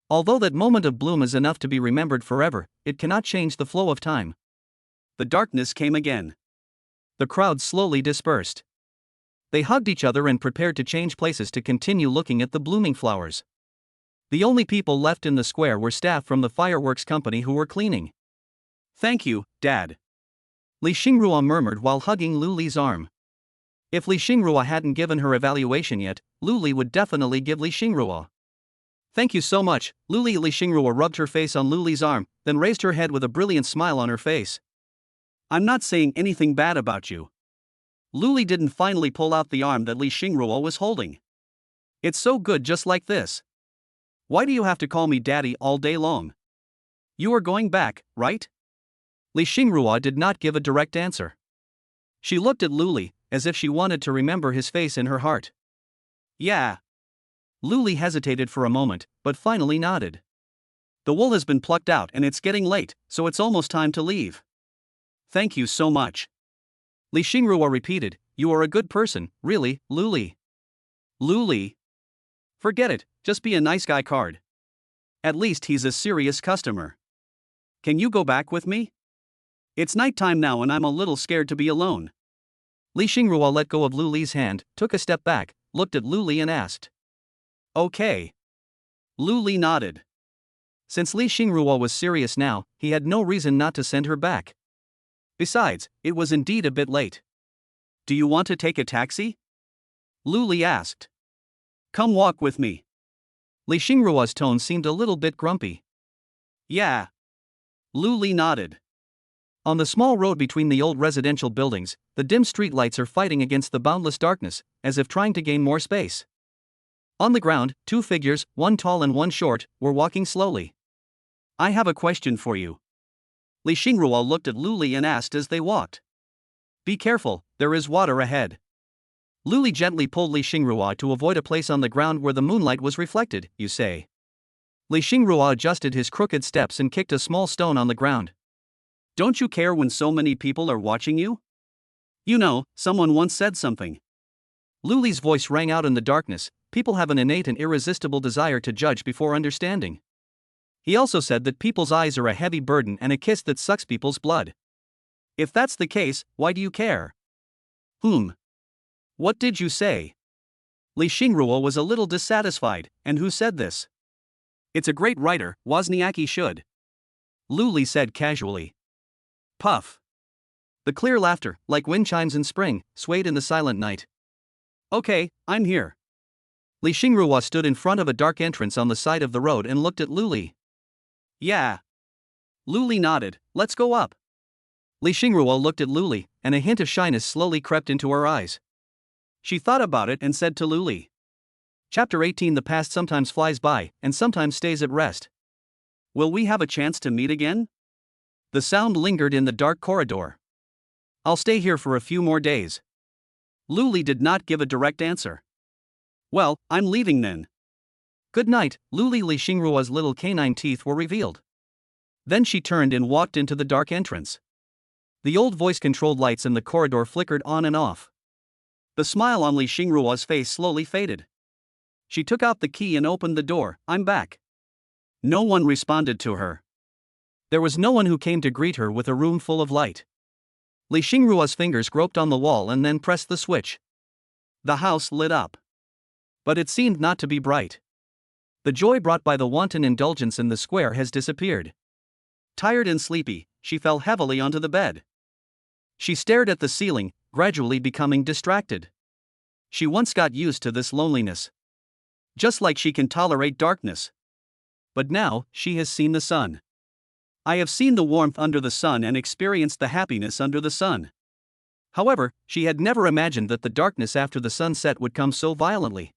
Although that moment of bloom is enough to be remembered forever, it cannot change the flow of time. The darkness came again. The crowd slowly dispersed. They hugged each other and prepared to change places to continue looking at the blooming flowers. The only people left in the square were staff from the fireworks company who were cleaning. Thank you, Dad. Li Xingrua murmured while hugging Lu Li's arm. If Li Xingrua hadn't given her evaluation yet, Lu Li would definitely give Li Xingrua. Thank you so much, Lu Li. Li Xingrua rubbed her face on Lu Li's arm, then raised her head with a brilliant smile on her face. I'm not saying anything bad about you. Lu Li didn't finally pull out the arm that Li Xingrua was holding. It's so good just like this. Why do you have to call me daddy all day long? You are going back, right? Li Xingrua did not give a direct answer. She looked at Luli, as if she wanted to remember his face in her heart. Yeah. Luli hesitated for a moment, but finally nodded. The wool has been plucked out and it's getting late, so it's almost time to leave. Thank you so much. Li Xingrua repeated, you are a good person, really, Luli. Luli? Forget it, just be a nice guy card. At least he's a serious customer. Can you go back with me? It's nighttime now and I'm a little scared to be alone. Li Xingrua let go of Luli's hand, took a step back, looked at Luli and asked. Okay. Luli nodded. Since Li Xingrua was serious now, he had no reason not to send her back. Besides, it was indeed a bit late. Do you want to take a taxi? Luli asked. Come walk with me. Li Xingrua's tone seemed a little bit grumpy. Yeah. Luli nodded. On the small road between the old residential buildings, the dim streetlights are fighting against the boundless darkness, as if trying to gain more space. On the ground, two figures, one tall and one short, were walking slowly. I have a question for you. Li Xingrua looked at Luli and asked as they walked. Be careful, there is water ahead. Luli gently pulled Li Xingrua to avoid a place on the ground where the moonlight was reflected, you say. Li Xingrua adjusted his crooked steps and kicked a small stone on the ground. Don't you care when so many people are watching you? You know, someone once said something. Luli's voice rang out in the darkness, people have an innate and irresistible desire to judge before understanding. He also said that people's eyes are a heavy burden and a kiss that sucks people's blood. If that's the case, why do you care? What did you say? Li Xingrua was a little dissatisfied, and who said this? It's a great writer, Wozniacki should. Luli said casually. Puff. The clear laughter, like wind chimes in spring, swayed in the silent night. Okay, I'm here. Li Xingrua stood in front of a dark entrance on the side of the road and looked at Luli. Yeah. Luli nodded, let's go up. Li Xingrua looked at Luli, and a hint of shyness slowly crept into her eyes. She thought about it and said to Luli. Chapter 18. The past sometimes flies by, and sometimes stays at rest. Will we have a chance to meet again? The sound lingered in the dark corridor. I'll stay here for a few more days. Luli did not give a direct answer. Well, I'm leaving then. Good night, Luli. Li Xingrua's little canine teeth were revealed. Then she turned and walked into the dark entrance. The old voice-controlled lights in the corridor flickered on and off. The smile on Li Xingrua's face slowly faded. She took out the key and opened the door. I'm back. No one responded to her. There was no one who came to greet her with a room full of light. Li Xingrua's fingers groped on the wall and then pressed the switch. The house lit up. But it seemed not to be bright. The joy brought by the wanton indulgence in the square has disappeared. Tired and sleepy, she fell heavily onto the bed. She stared at the ceiling, gradually becoming distracted. She once got used to this loneliness. Just like she can tolerate darkness. But now, she has seen the sun. I have seen the warmth under the sun and experienced the happiness under the sun. However, she had never imagined that the darkness after the sunset would come so violently.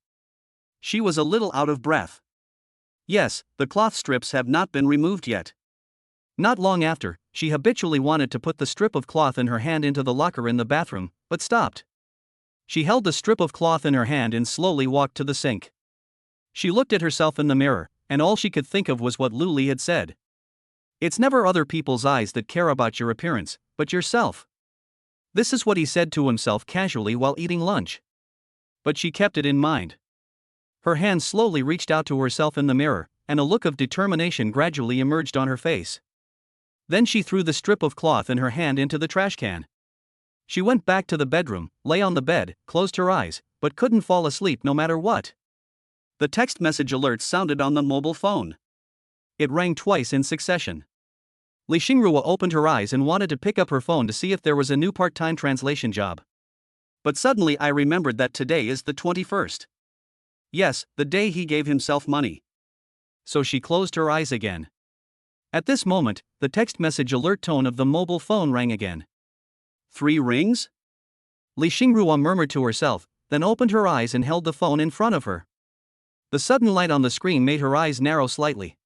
She was a little out of breath. Yes, the cloth strips have not been removed yet. Not long after, she habitually wanted to put the strip of cloth in her hand into the locker in the bathroom, but stopped. She held the strip of cloth in her hand and slowly walked to the sink. She looked at herself in the mirror, and all she could think of was what Luli had said. It's never other people's eyes that care about your appearance, but yourself. This is what he said to himself casually while eating lunch. But she kept it in mind. Her hand slowly reached out to herself in the mirror, and a look of determination gradually emerged on her face. Then she threw the strip of cloth in her hand into the trash can. She went back to the bedroom, lay on the bed, closed her eyes, but couldn't fall asleep no matter what. The text message alert sounded on the mobile phone. It rang twice in succession. Li Xingrua opened her eyes and wanted to pick up her phone to see if there was a new part-time translation job. But suddenly I remembered that today is the 21st. Yes, the day he gave himself money. So she closed her eyes again. At this moment, the text message alert tone of the mobile phone rang again. 3 rings? Li Xingrua murmured to herself, then opened her eyes and held the phone in front of her. The sudden light on the screen made her eyes narrow slightly.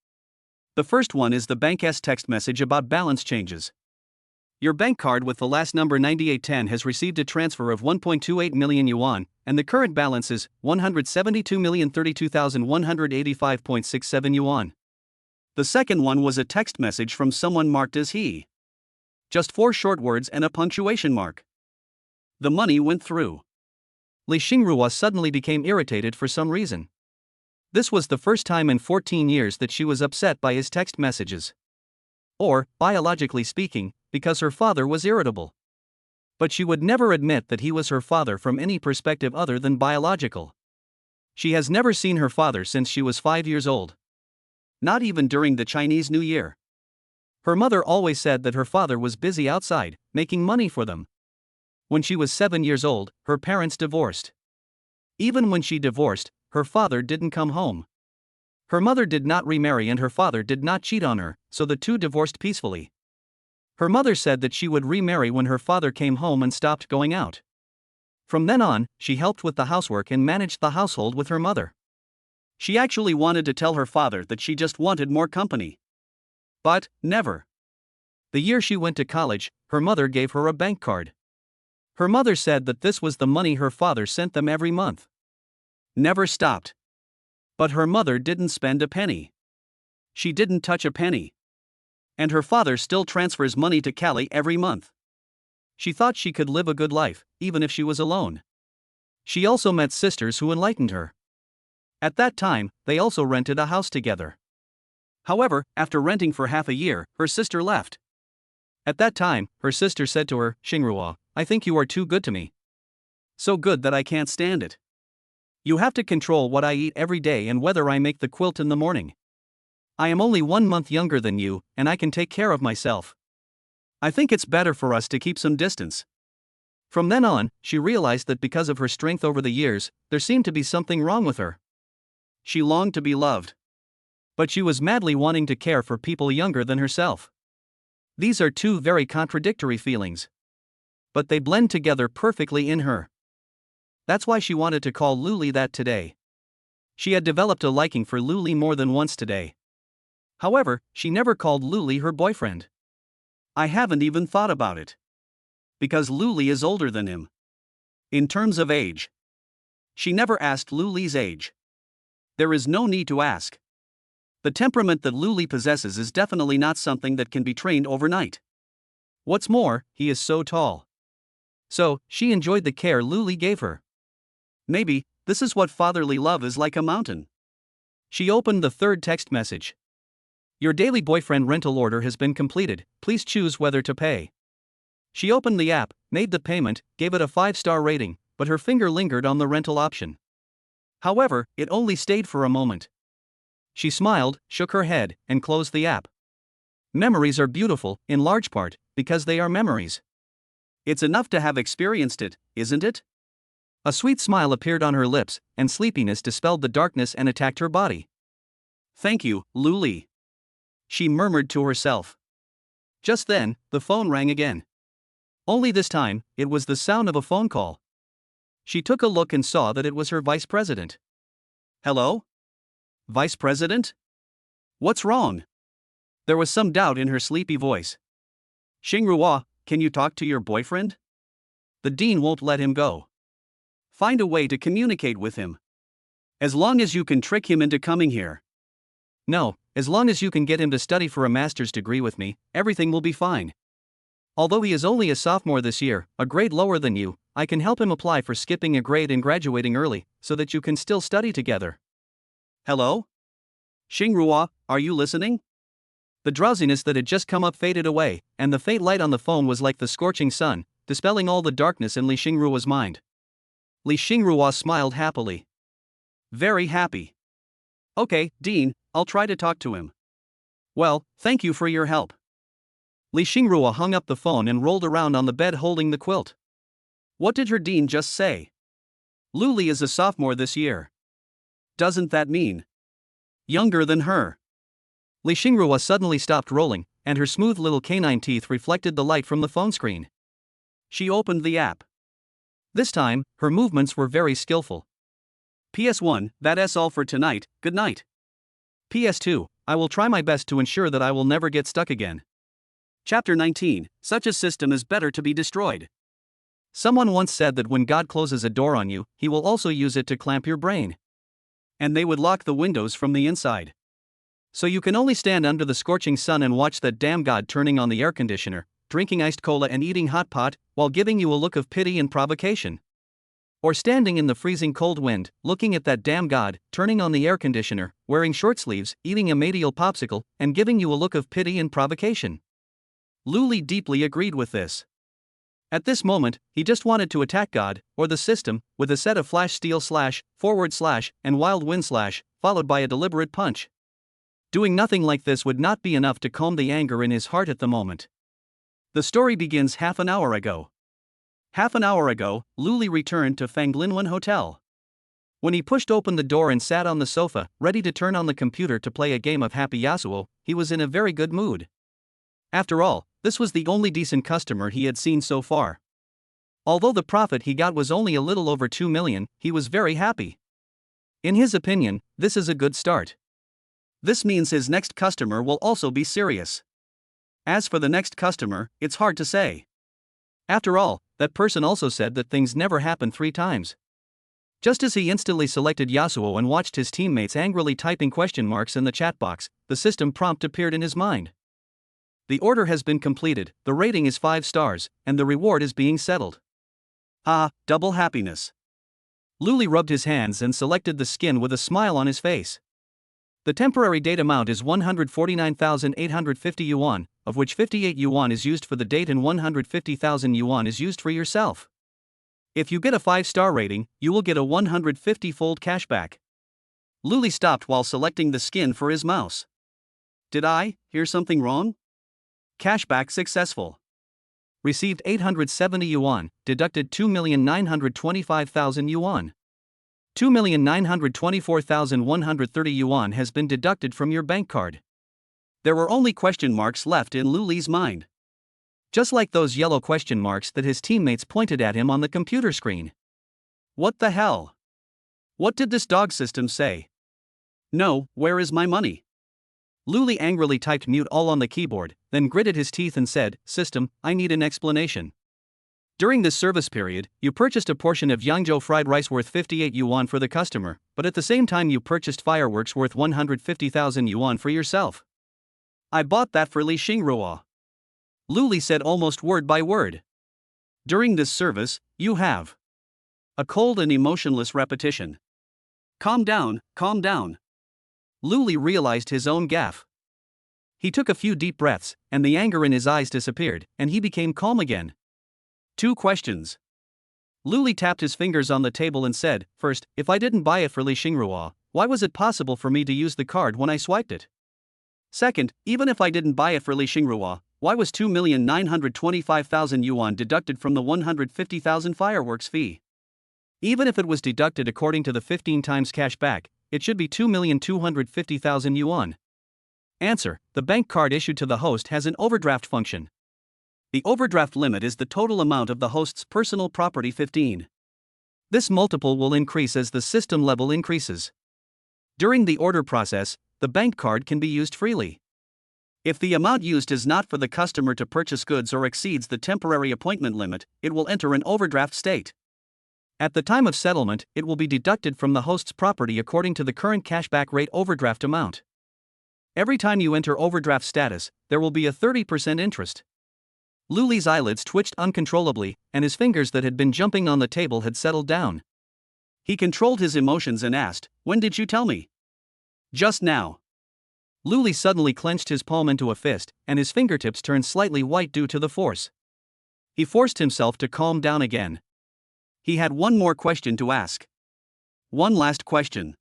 The first one is the bank's text message about balance changes. Your bank card with the last number 9810 has received a transfer of 1.28 million yuan, and the current balance is 172,032,185.67 yuan. The second one was a text message from someone marked as he. Just 4 short words and a punctuation mark. The money went through. Li Xingrua suddenly became irritated for some reason. This was the first time in 14 years that she was upset by his text messages. Or, biologically speaking, because her father was irritable. But she would never admit that he was her father from any perspective other than biological. She has never seen her father since she was 5 years old. Not even during the Chinese New Year. Her mother always said that her father was busy outside, making money for them. When she was 7 years old, her parents divorced. Even when she divorced, her father didn't come home. Her mother did not remarry and her father did not cheat on her, so the two divorced peacefully. Her mother said that she would remarry when her father came home and stopped going out. From then on, she helped with the housework and managed the household with her mother. She actually wanted to tell her father that she just wanted more company. But, never. The year she went to college, her mother gave her a bank card. Her mother said that this was the money her father sent them every month. Never stopped. But her mother didn't spend a penny. She didn't touch a penny. And her father still transfers money to Cali every month. She thought she could live a good life, even if she was alone. She also met sisters who enlightened her. At that time, they also rented a house together. However, after renting for half a year, her sister left. At that time, her sister said to her, "Xingrua, I think you are too good to me. So good that I can't stand it. You have to control what I eat every day and whether I make the quilt in the morning. I am only 1 month younger than you, and I can take care of myself. I think it's better for us to keep some distance." From then on, she realized that because of her strength over the years, there seemed to be something wrong with her. She longed to be loved. But she was madly wanting to care for people younger than herself. These are two very contradictory feelings. But they blend together perfectly in her. That's why she wanted to call Luli that today. She had developed a liking for Luli more than once today. However, she never called Luli her boyfriend. I haven't even thought about it. Because Luli is older than him. In terms of age. She never asked Luli's age. There is no need to ask. The temperament that Luli possesses is definitely not something that can be trained overnight. What's more, he is so tall. So, she enjoyed the care Luli gave her. Maybe, this is what fatherly love is like a mountain. She opened the third text message. Your daily boyfriend rental order has been completed, please choose whether to pay. She opened the app, made the payment, gave it a 5-star rating, but her finger lingered on the rental option. However, it only stayed for a moment. She smiled, shook her head, and closed the app. Memories are beautiful, in large part, because they are memories. It's enough to have experienced it, isn't it? A sweet smile appeared on her lips, and sleepiness dispelled the darkness and attacked her body. Thank you, Luli. She murmured to herself. Just then, the phone rang again. Only this time, it was the sound of a phone call. She took a look and saw that it was her vice president. Hello? Vice president? What's wrong? There was some doubt in her sleepy voice. Xingrua, can you talk to your boyfriend? The dean won't let him go. Find a way to communicate with him. As long as you can trick him into coming here. No, as long as you can get him to study for a master's degree with me, everything will be fine. Although he is only a sophomore this year, a grade lower than you, I can help him apply for skipping a grade and graduating early, so that you can still study together. Hello? Xingrua, are you listening? The drowsiness that had just come up faded away, and the faint light on the phone was like the scorching sun, dispelling all the darkness in Li Xingrua's mind. Li Xingrua smiled happily. Very happy. Okay, Dean, I'll try to talk to him. Well, thank you for your help. Li Xingrua hung up the phone and rolled around on the bed holding the quilt. What did her dean just say? Luli is a sophomore this year. Doesn't that mean younger than her? Li Xingrua suddenly stopped rolling, and her smooth little canine teeth reflected the light from the phone screen. She opened the app. This time, her movements were very skillful. PS1, that's all for tonight, good night. PS2, I will try my best to ensure that I will never get stuck again. Chapter 19. Such a system is better to be destroyed. Someone once said that when God closes a door on you, he will also use it to clamp your brain. And they would lock the windows from the inside. So you can only stand under the scorching sun and watch that damn God turning on the air conditioner, drinking iced cola and eating hot pot, while giving you a look of pity and provocation. Or standing in the freezing cold wind, looking at that damn God, turning on the air conditioner, wearing short sleeves, eating a medial popsicle, and giving you a look of pity and provocation. Luli deeply agreed with this. At this moment, he just wanted to attack God, or the system, with a set of flash steel / forward / and wild wind / followed by a deliberate punch. Doing nothing like this would not be enough to calm the anger in his heart at the moment. The story begins half an hour ago. Half an hour ago, Luli returned to Fanglinwen Hotel. When he pushed open the door and sat on the sofa, ready to turn on the computer to play a game of Happy Yasuo, he was in a very good mood. After all, this was the only decent customer he had seen so far. Although the profit he got was only a little over 2 million, he was very happy. In his opinion, this is a good start. This means his next customer will also be serious. As for the next customer, it's hard to say. After all, that person also said that things never happen 3 times. Just as he instantly selected Yasuo and watched his teammates angrily typing question marks in the chat box, the system prompt appeared in his mind. The order has been completed, the rating is 5 stars, and the reward is being settled. Ah, double happiness. Luli rubbed his hands and selected the skin with a smile on his face. The temporary date amount is 149,850 yuan, of which 58 yuan is used for the date and 150,000 yuan is used for yourself. If you get a 5-star rating, you will get a 150-fold cashback. Luli stopped while selecting the skin for his mouse. Did I hear something wrong? Cashback successful. Received 870 yuan, deducted 2,925,000 yuan. 2,924,130 yuan has been deducted from your bank card. There were only question marks left in Luli's mind. Just like those yellow question marks that his teammates pointed at him on the computer screen. What the hell? What did this dog system say? No, where is my money? Luli angrily typed mute all on the keyboard, then gritted his teeth and said, System, I need an explanation. During this service period, you purchased a portion of Yangzhou fried rice worth 58 yuan for the customer, but at the same time you purchased fireworks worth 150,000 yuan for yourself. I bought that for Li Xingruo. Luli said almost word by word. During this service, you have a cold and emotionless repetition. Calm down, calm down. Luli realized his own gaffe. He took a few deep breaths, and the anger in his eyes disappeared, and he became calm again. 2 questions. Luli tapped his fingers on the table and said, First, if I didn't buy it for Li Xingruo, why was it possible for me to use the card when I swiped it? Second, even if I didn't buy it for Li Xingruo, why was 2,925,000 yuan deducted from the 150,000 fireworks fee? Even if it was deducted according to the 15 times cash back, it should be 2,250,000 yuan. Answer: the bank card issued to the host has an overdraft function. The overdraft limit is the total amount of the host's personal property 15. This multiple will increase as the system level increases. During the order process, the bank card can be used freely. If the amount used is not for the customer to purchase goods or exceeds the temporary appointment limit, it will enter an overdraft state. At the time of settlement, it will be deducted from the host's property according to the current cashback rate overdraft amount. Every time you enter overdraft status, there will be a 30% interest. Luli's eyelids twitched uncontrollably, and his fingers that had been jumping on the table had settled down. He controlled his emotions and asked, When did you tell me? Just now. Luli suddenly clenched his palm into a fist, and his fingertips turned slightly white due to the force. He forced himself to calm down again. He had one more question to ask. One last question.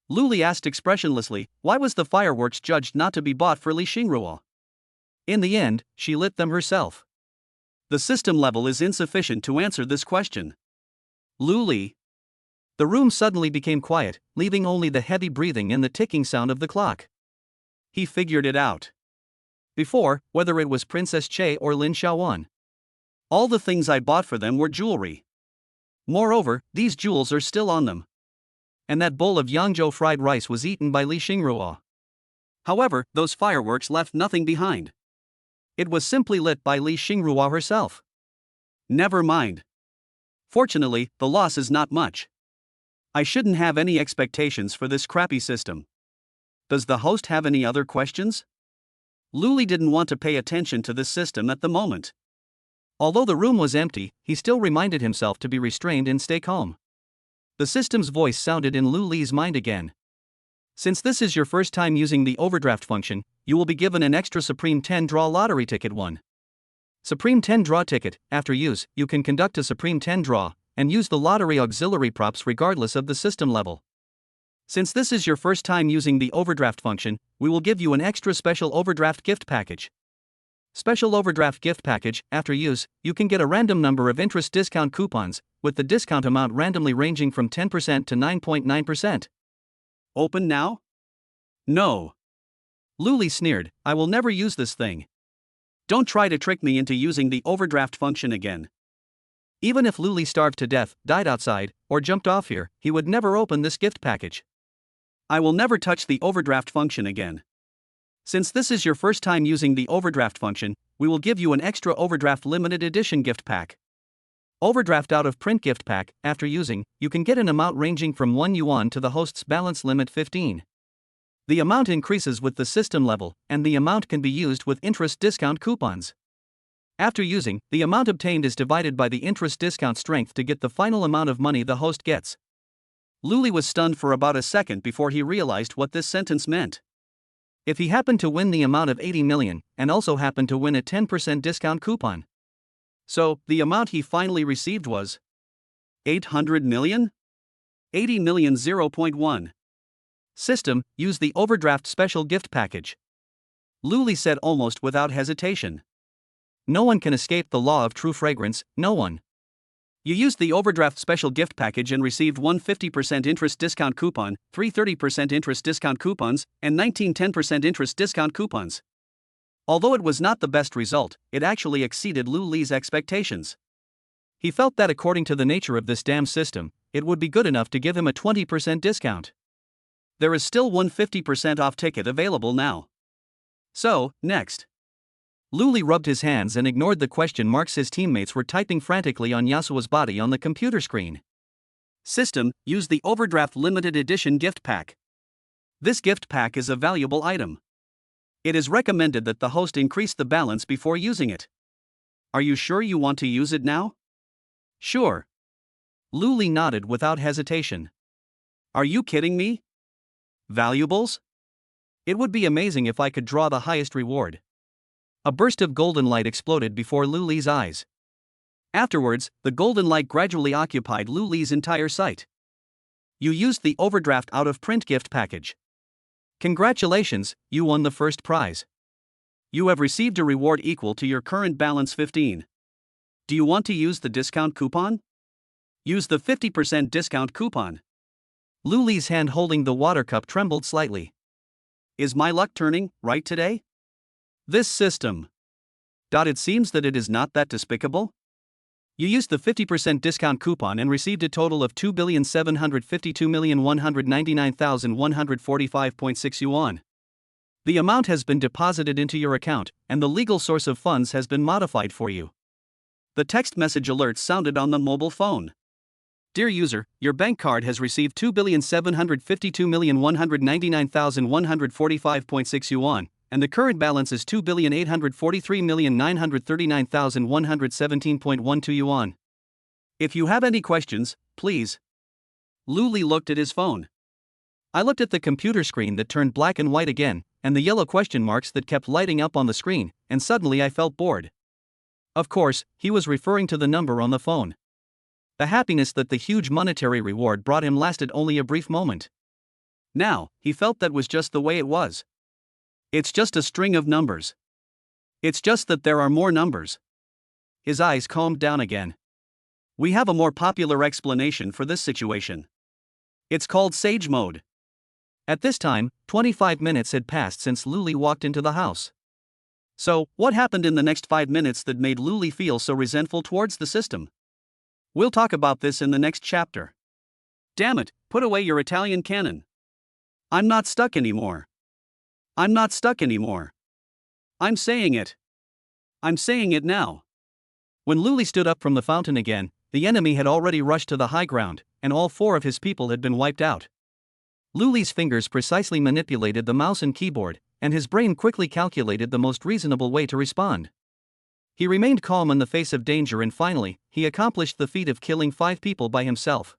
Luli asked expressionlessly, why was the fireworks judged not to be bought for Li Xingruo? In the end, she lit them herself. The system level is insufficient to answer this question. Luli. The room suddenly became quiet, leaving only the heavy breathing and the ticking sound of the clock. He figured it out. Before, whether it was Princess Che or Lin Xiaowan, all the things I bought for them were jewelry. Moreover, these jewels are still on them. And that bowl of Yangzhou fried rice was eaten by Li Xingruo. However, those fireworks left nothing behind. It was simply lit by Li Xingrua herself. Never mind. Fortunately, the loss is not much. I shouldn't have any expectations for this crappy system. Does the host have any other questions? Luli didn't want to pay attention to this system at the moment. Although the room was empty, he still reminded himself to be restrained and stay calm. The system's voice sounded in Luli's mind again. Since this is your first time using the overdraft function, you will be given an extra Supreme 10 Draw Lottery Ticket 1. Supreme 10 Draw Ticket. After use, you can conduct a Supreme 10 Draw and use the lottery auxiliary props regardless of the system level. Since this is your first time using the overdraft function, we will give you an extra special overdraft gift package. Special overdraft gift package. After use, you can get a random number of interest discount coupons, with the discount amount randomly ranging from 10% to 9.9%. Open now? No. Luli sneered, I will never use this thing. Don't try to trick me into using the overdraft function again. Even if Luli starved to death, died outside, or jumped off here, he would never open this gift package. I will never touch the overdraft function again. Since this is your first time using the overdraft function, we will give you an extra overdraft limited edition gift pack. Overdraft out of print gift pack. After using, you can get an amount ranging from 1 yuan to the host's balance limit 15. The amount increases with the system level, and the amount can be used with interest discount coupons. After using, the amount obtained is divided by the interest discount strength to get the final amount of money the host gets. Luli was stunned for about a second before he realized what this sentence meant. If he happened to win the amount of 80 million, and also happened to win a 10% discount coupon. So, the amount he finally received was 800 million? 80 million 0.1. System, use the overdraft special gift package. Luli said almost without hesitation. No one can escape the law of true fragrance, no one. You used the overdraft special gift package and received 1 50% interest discount coupon, 3 30% interest discount coupons, and 19 10% interest discount coupons. Although it was not the best result, it actually exceeded Luli's expectations. He felt that according to the nature of this damn system, it would be good enough to give him a 20% discount. There is still 1 50% off ticket available now. So, next. Luli rubbed his hands and ignored the question marks his teammates were typing frantically on Yasuo's body on the computer screen. System, use the overdraft limited edition gift pack. This gift pack is a valuable item. It is recommended that the host increase the balance before using it. Are you sure you want to use it now? Sure. Luli nodded without hesitation. Are you kidding me? Valuables? It would be amazing if I could draw the highest reward. A burst of golden light exploded before Luli's eyes. Afterwards, the golden light gradually occupied Luli's entire sight. You used the overdraft out of print gift package. Congratulations, you won the first prize. You have received a reward equal to your current balance 15. Do you want to use the discount coupon? Use the 50% discount coupon. Luli's hand holding the water cup trembled slightly. Is my luck turning right today? This system. It seems that it is not that despicable. You used the 50% discount coupon and received a total of 2,752,199,145.6 yuan. The amount has been deposited into your account, and the legal source of funds has been modified for you. The text message alert sounded on the mobile phone. Dear user, your bank card has received 2,752,199,145.6 yuan, and the current balance is 2,843,939,117.12 yuan. If you have any questions, please. Luli looked at his phone. I looked at the computer screen that turned black and white again, and the yellow question marks that kept lighting up on the screen, and suddenly I felt bored. Of course, he was referring to the number on the phone. The happiness that the huge monetary reward brought him lasted only a brief moment. Now, he felt that was just the way it was. It's just a string of numbers. It's just that there are more numbers. His eyes calmed down again. We have a more popular explanation for this situation. It's called Sage Mode. At this time, 25 minutes had passed since Luli walked into the house. So, what happened in the next 5 minutes that made Luli feel so resentful towards the system? We'll talk about this in the next chapter. Damn it, put away your Italian cannon. I'm not stuck anymore. I'm not stuck anymore. I'm saying it. I'm saying it now. When Luli stood up from the fountain again, the enemy had already rushed to the high ground, and all 4 of his people had been wiped out. Luli's fingers precisely manipulated the mouse and keyboard, and his brain quickly calculated the most reasonable way to respond. He remained calm in the face of danger, and finally, he accomplished the feat of killing 5 people by himself.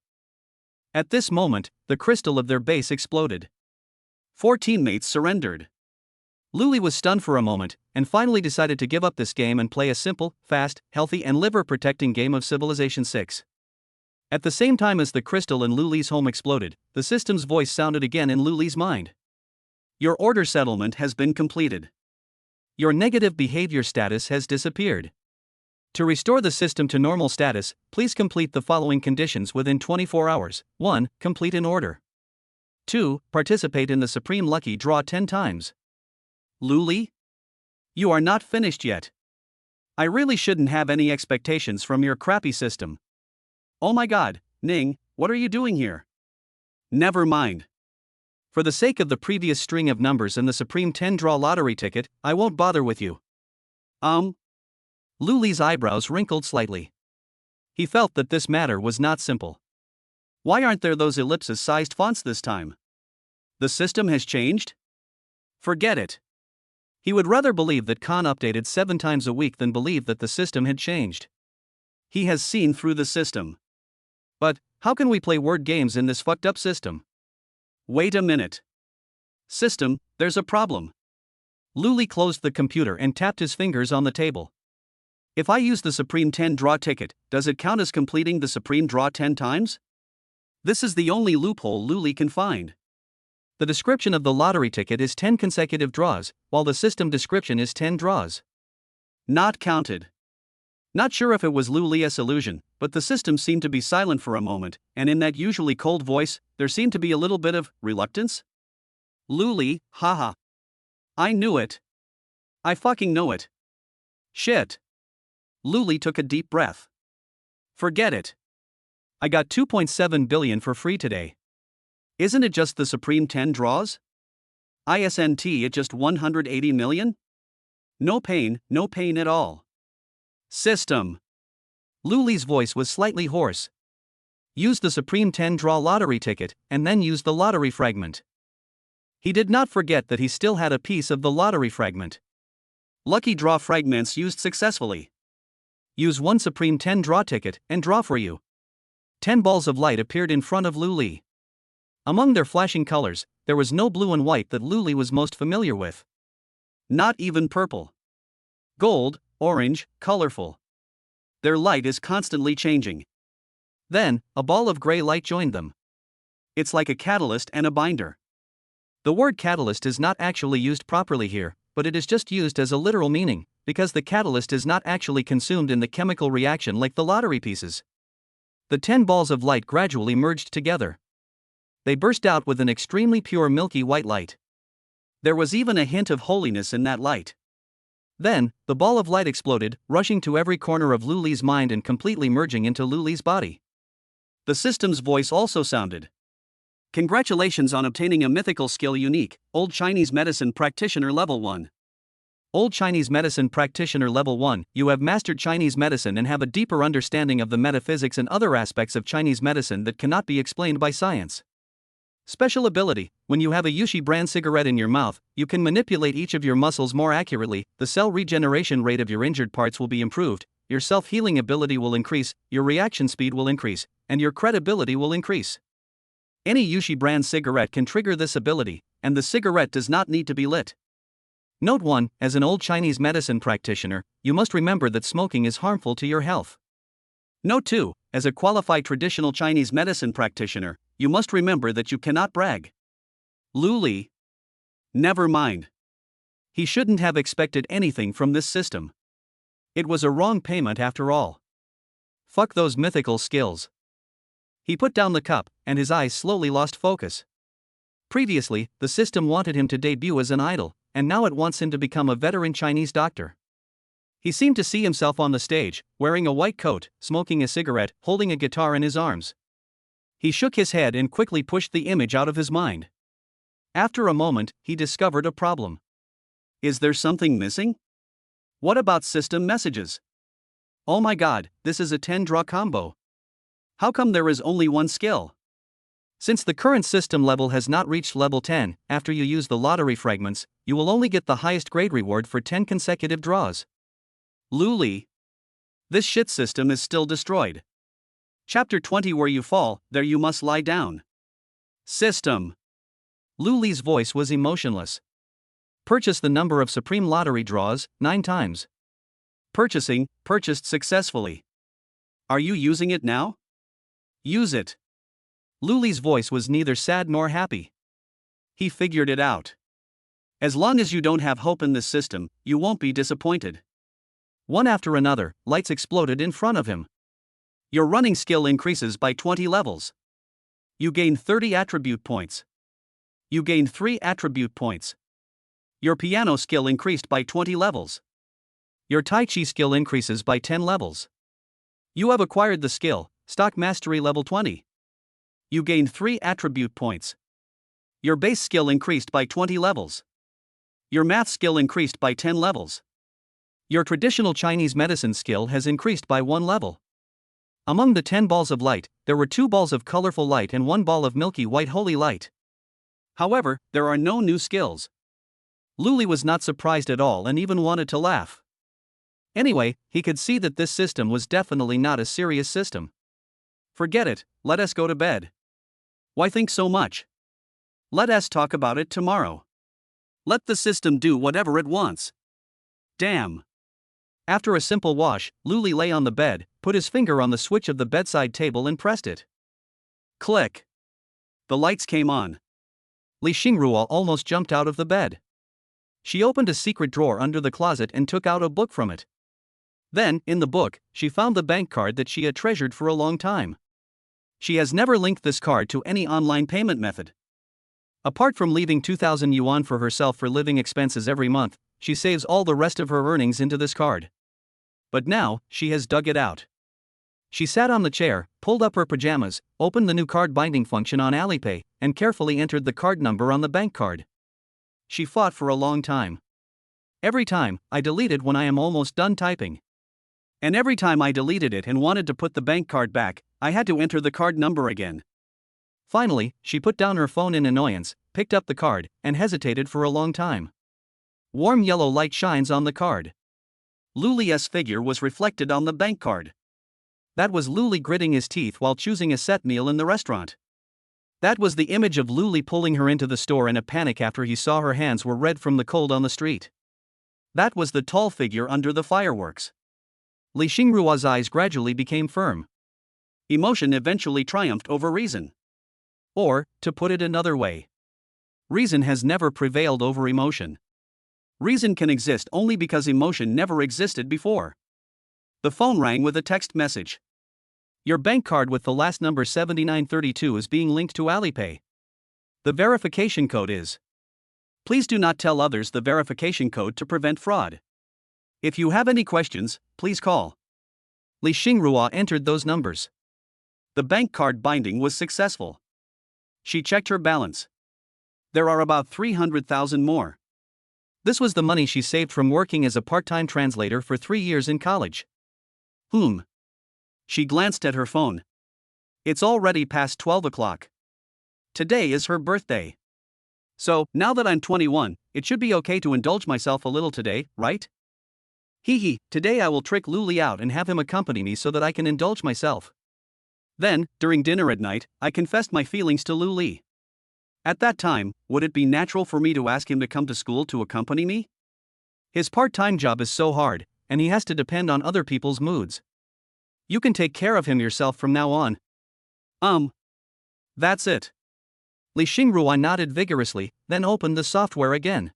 At this moment, the crystal of their base exploded. 4 teammates surrendered. Luli was stunned for a moment, and finally decided to give up this game and play a simple, fast, healthy and liver-protecting game of Civilization 6. At the same time as the crystal in Luli's home exploded, the system's voice sounded again in Luli's mind. Your order settlement has been completed. Your negative behavior status has disappeared. To restore the system to normal status, please complete the following conditions within 24 hours. 1. Complete an order. 2. Participate in the Supreme Lucky Draw 10 times. Luli? You are not finished yet. I really shouldn't have any expectations from your crappy system. Oh my god, Ning, what are you doing here? Never mind. For the sake of the previous string of numbers and the Supreme 10 draw lottery ticket, I won't bother with you. Luli's eyebrows wrinkled slightly. He felt that this matter was not simple. Why aren't there those ellipsis-sized fonts this time? The system has changed? Forget it. He would rather believe that Khan updated 7 times a week than believe that the system had changed. He has seen through the system. But, how can we play word games in this fucked up system? Wait a minute. System, there's a problem. Luli closed the computer and tapped his fingers on the table. If I use the Supreme 10 draw ticket, does it count as completing the Supreme draw 10 times? This is the only loophole Luli can find. The description of the lottery ticket is 10 consecutive draws, while the system description is 10 draws. Not counted. Not sure if it was Luli's illusion, but the system seemed to be silent for a moment, and in that usually cold voice, there seemed to be a little bit of reluctance. Luli, haha. I knew it. I fucking know it. Shit. Luli took a deep breath. Forget it. I got 2.7 billion for free today. Isn't it just the Supreme 10 draws? Isn't it just 180 million? No pain at all. System. Luli's voice was slightly hoarse. Use the Supreme 10 draw lottery ticket, and then use the lottery fragment. He did not forget that he still had a piece of the lottery fragment. Lucky draw fragments used successfully. Use 1 Supreme 10 draw ticket, and draw for you. 10 balls of light appeared in front of Luli. Among their flashing colors, there was no blue and white that Luli was most familiar with. Not even purple. Gold, orange, colorful. Their light is constantly changing. Then, a ball of gray light joined them. It's like a catalyst and a binder. The word catalyst is not actually used properly here, but it is just used as a literal meaning, because the catalyst is not actually consumed in the chemical reaction like the lottery pieces. The 10 balls of light gradually merged together. They burst out with an extremely pure milky white light. There was even a hint of holiness in that light. Then, the ball of light exploded, rushing to every corner of Luli's mind and completely merging into Luli's body. The system's voice also sounded. Congratulations on obtaining a mythical skill unique, Old Chinese Medicine Practitioner Level 1. Old Chinese Medicine Practitioner Level 1, you have mastered Chinese medicine and have a deeper understanding of the metaphysics and other aspects of Chinese medicine that cannot be explained by science. Special ability, when you have a Yushi brand cigarette in your mouth, you can manipulate each of your muscles more accurately, the cell regeneration rate of your injured parts will be improved, your self-healing ability will increase, your reaction speed will increase, and your credibility will increase. Any Yushi brand cigarette can trigger this ability, and the cigarette does not need to be lit. Note 1, as an old Chinese medicine practitioner, you must remember that smoking is harmful to your health. Note 2, as a qualified traditional Chinese medicine practitioner, you must remember that you cannot brag. Luli. Never mind. He shouldn't have expected anything from this system. It was a wrong payment after all. Fuck those mythical skills. He put down the cup, and his eyes slowly lost focus. Previously, the system wanted him to debut as an idol, and now it wants him to become a veteran Chinese doctor. He seemed to see himself on the stage, wearing a white coat, smoking a cigarette, holding a guitar in his arms. He shook his head and quickly pushed the image out of his mind. After a moment, he discovered a problem. Is there something missing? What about system messages? Oh my god, this is a 10-draw combo. How come there is only one skill? Since the current system level has not reached level 10, after you use the lottery fragments, you will only get the highest grade reward for 10 consecutive draws. Luli. This shit system is still destroyed. Chapter 20. Where you fall, there you must lie down. System. Luli's voice was emotionless. Purchase the number of supreme lottery draws, 9 times. Purchased successfully. Are you using it now? Use it. Luli's voice was neither sad nor happy. He figured it out. As long as you don't have hope in this system, you won't be disappointed. One after another, lights exploded in front of him. Your running skill increases by 20 levels. You gain 30 attribute points. You gain 3 attribute points. Your piano skill increased by 20 levels. Your Tai Chi skill increases by 10 levels. You have acquired the skill, Stock Mastery level 20. You gain 3 attribute points. Your base skill increased by 20 levels. Your math skill increased by 10 levels. Your traditional Chinese medicine skill has increased by 1 level. Among the 10 balls of light, there were 2 balls of colorful light and 1 ball of milky white holy light. However, there are no new skills. Luli was not surprised at all and even wanted to laugh. Anyway, he could see that this system was definitely not a serious system. Forget it, let us go to bed. Why think so much? Let us talk about it tomorrow. Let the system do whatever it wants. Damn. After a simple wash, Luli lay on the bed, put his finger on the switch of the bedside table and pressed it. Click. The lights came on. Li Xingrua almost jumped out of the bed. She opened a secret drawer under the closet and took out a book from it. Then, in the book, she found the bank card that she had treasured for a long time. She has never linked this card to any online payment method. Apart from leaving 2,000 yuan for herself for living expenses every month, she saves all the rest of her earnings into this card. But now, she has dug it out. She sat on the chair, pulled up her pajamas, opened the new card binding function on Alipay, and carefully entered the card number on the bank card. She fought for a long time. Every time, I deleted when I am almost done typing. And every time I deleted it and wanted to put the bank card back, I had to enter the card number again. Finally, she put down her phone in annoyance, picked up the card, and hesitated for a long time. Warm yellow light shines on the card. Luli's figure was reflected on the bank card. That was Luli gritting his teeth while choosing a set meal in the restaurant. That was the image of Luli pulling her into the store in a panic after he saw her hands were red from the cold on the street. That was the tall figure under the fireworks. Li Xingrua's eyes gradually became firm. Emotion eventually triumphed over reason. Or, to put it another way, reason has never prevailed over emotion. Reason can exist only because emotion never existed before. The phone rang with a text message. Your bank card with the last number 7932 is being linked to Alipay. The verification code is. Please do not tell others the verification code to prevent fraud. If you have any questions, please call. Li Xingrua entered those numbers. The bank card binding was successful. She checked her balance. There are about 300,000 more. This was the money she saved from working as a part-time translator for 3 years in college. She glanced at her phone. It's already past 12 o'clock. Today is her birthday. So, now that I'm 21, it should be okay to indulge myself a little today, right? Today I will trick Luli out and have him accompany me so that I can indulge myself. Then, during dinner at night, I confessed my feelings to Luli. At that time, would it be natural for me to ask him to come to school to accompany me? His part-time job is so hard, and he has to depend on other people's moods. You can take care of him yourself from now on. That's it. Li Xingrua nodded vigorously, then opened the software again.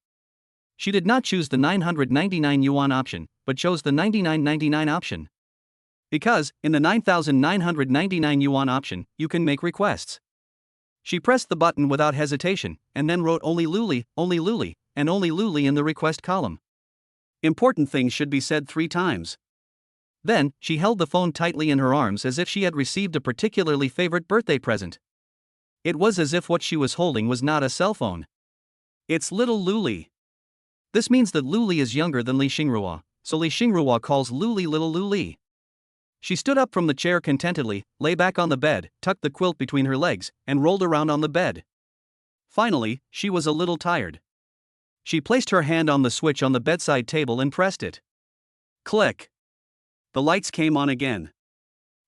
She did not choose the 999 yuan option, but chose the 99.99 option. Because, in the 9,999 yuan option, you can make requests. She pressed the button without hesitation, and then wrote only Luli, and only Luli in the request column. Important things should be said 3 times. Then, she held the phone tightly in her arms as if she had received a particularly favorite birthday present. It was as if what she was holding was not a cell phone. It's little Luli. This means that Luli is younger than Li Xingrua, so Li Xingrua calls Luli little Luli. She stood up from the chair contentedly, lay back on the bed, tucked the quilt between her legs, and rolled around on the bed. Finally, she was a little tired. She placed her hand on the switch on the bedside table and pressed it. Click. The lights came on again.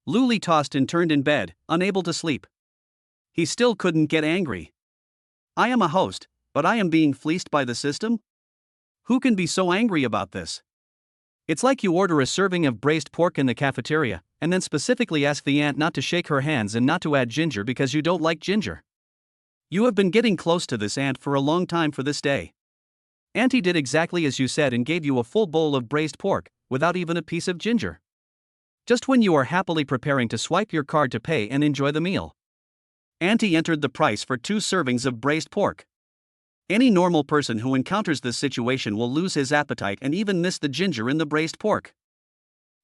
Luli tossed and turned in bed, unable to sleep. He still couldn't get angry. I am a host, but I am being fleeced by the system? Who can be so angry about this? It's like you order a serving of braised pork in the cafeteria, and then specifically ask the aunt not to shake her hands and not to add ginger because you don't like ginger. You have been getting close to this aunt for a long time for this day. Auntie did exactly as you said and gave you a full bowl of braised pork, without even a piece of ginger. Just when you are happily preparing to swipe your card to pay and enjoy the meal. Auntie entered the price for 2 servings of braised pork. Any normal person who encounters this situation will lose his appetite and even miss the ginger in the braised pork.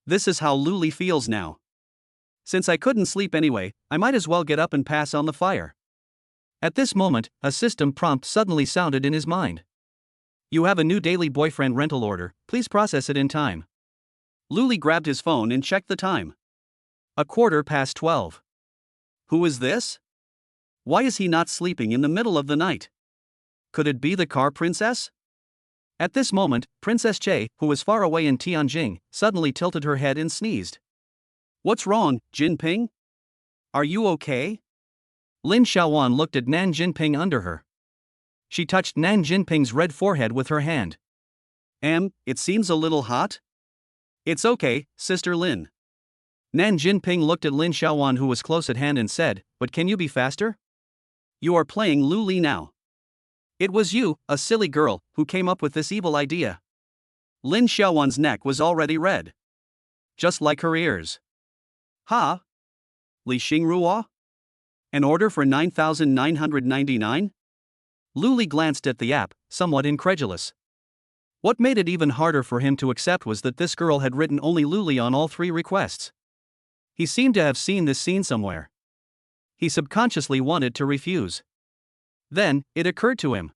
This is how Luli feels now. Since I couldn't sleep anyway, I might as well get up and pass on the fire. At this moment, a system prompt suddenly sounded in his mind. You have a new daily boyfriend rental order, please process it in time. Luli grabbed his phone and checked the time. 12:15. Who is this? Why is he not sleeping in the middle of the night? Could it be the car princess? At this moment, Princess Che, who was far away in Tianjin, suddenly tilted her head and sneezed. What's wrong, Jinping? Are you okay? Lin Xiaowan looked at Nan Jinping under her. She touched Nan Jinping's red forehead with her hand. It seems a little hot? It's okay, Sister Lin. Nan Jinping looked at Lin Xiaowan, who was close at hand, and said, but can you be faster? You are playing Luli now. It was you, a silly girl, who came up with this evil idea. Lin Xiaowan's neck was already red. Just like her ears. Ha? Li Xingrua? An order for 9,999? Luli glanced at the app, somewhat incredulous. What made it even harder for him to accept was that this girl had written only Luli on all 3 requests. He seemed to have seen this scene somewhere. He subconsciously wanted to refuse. Then, it occurred to him.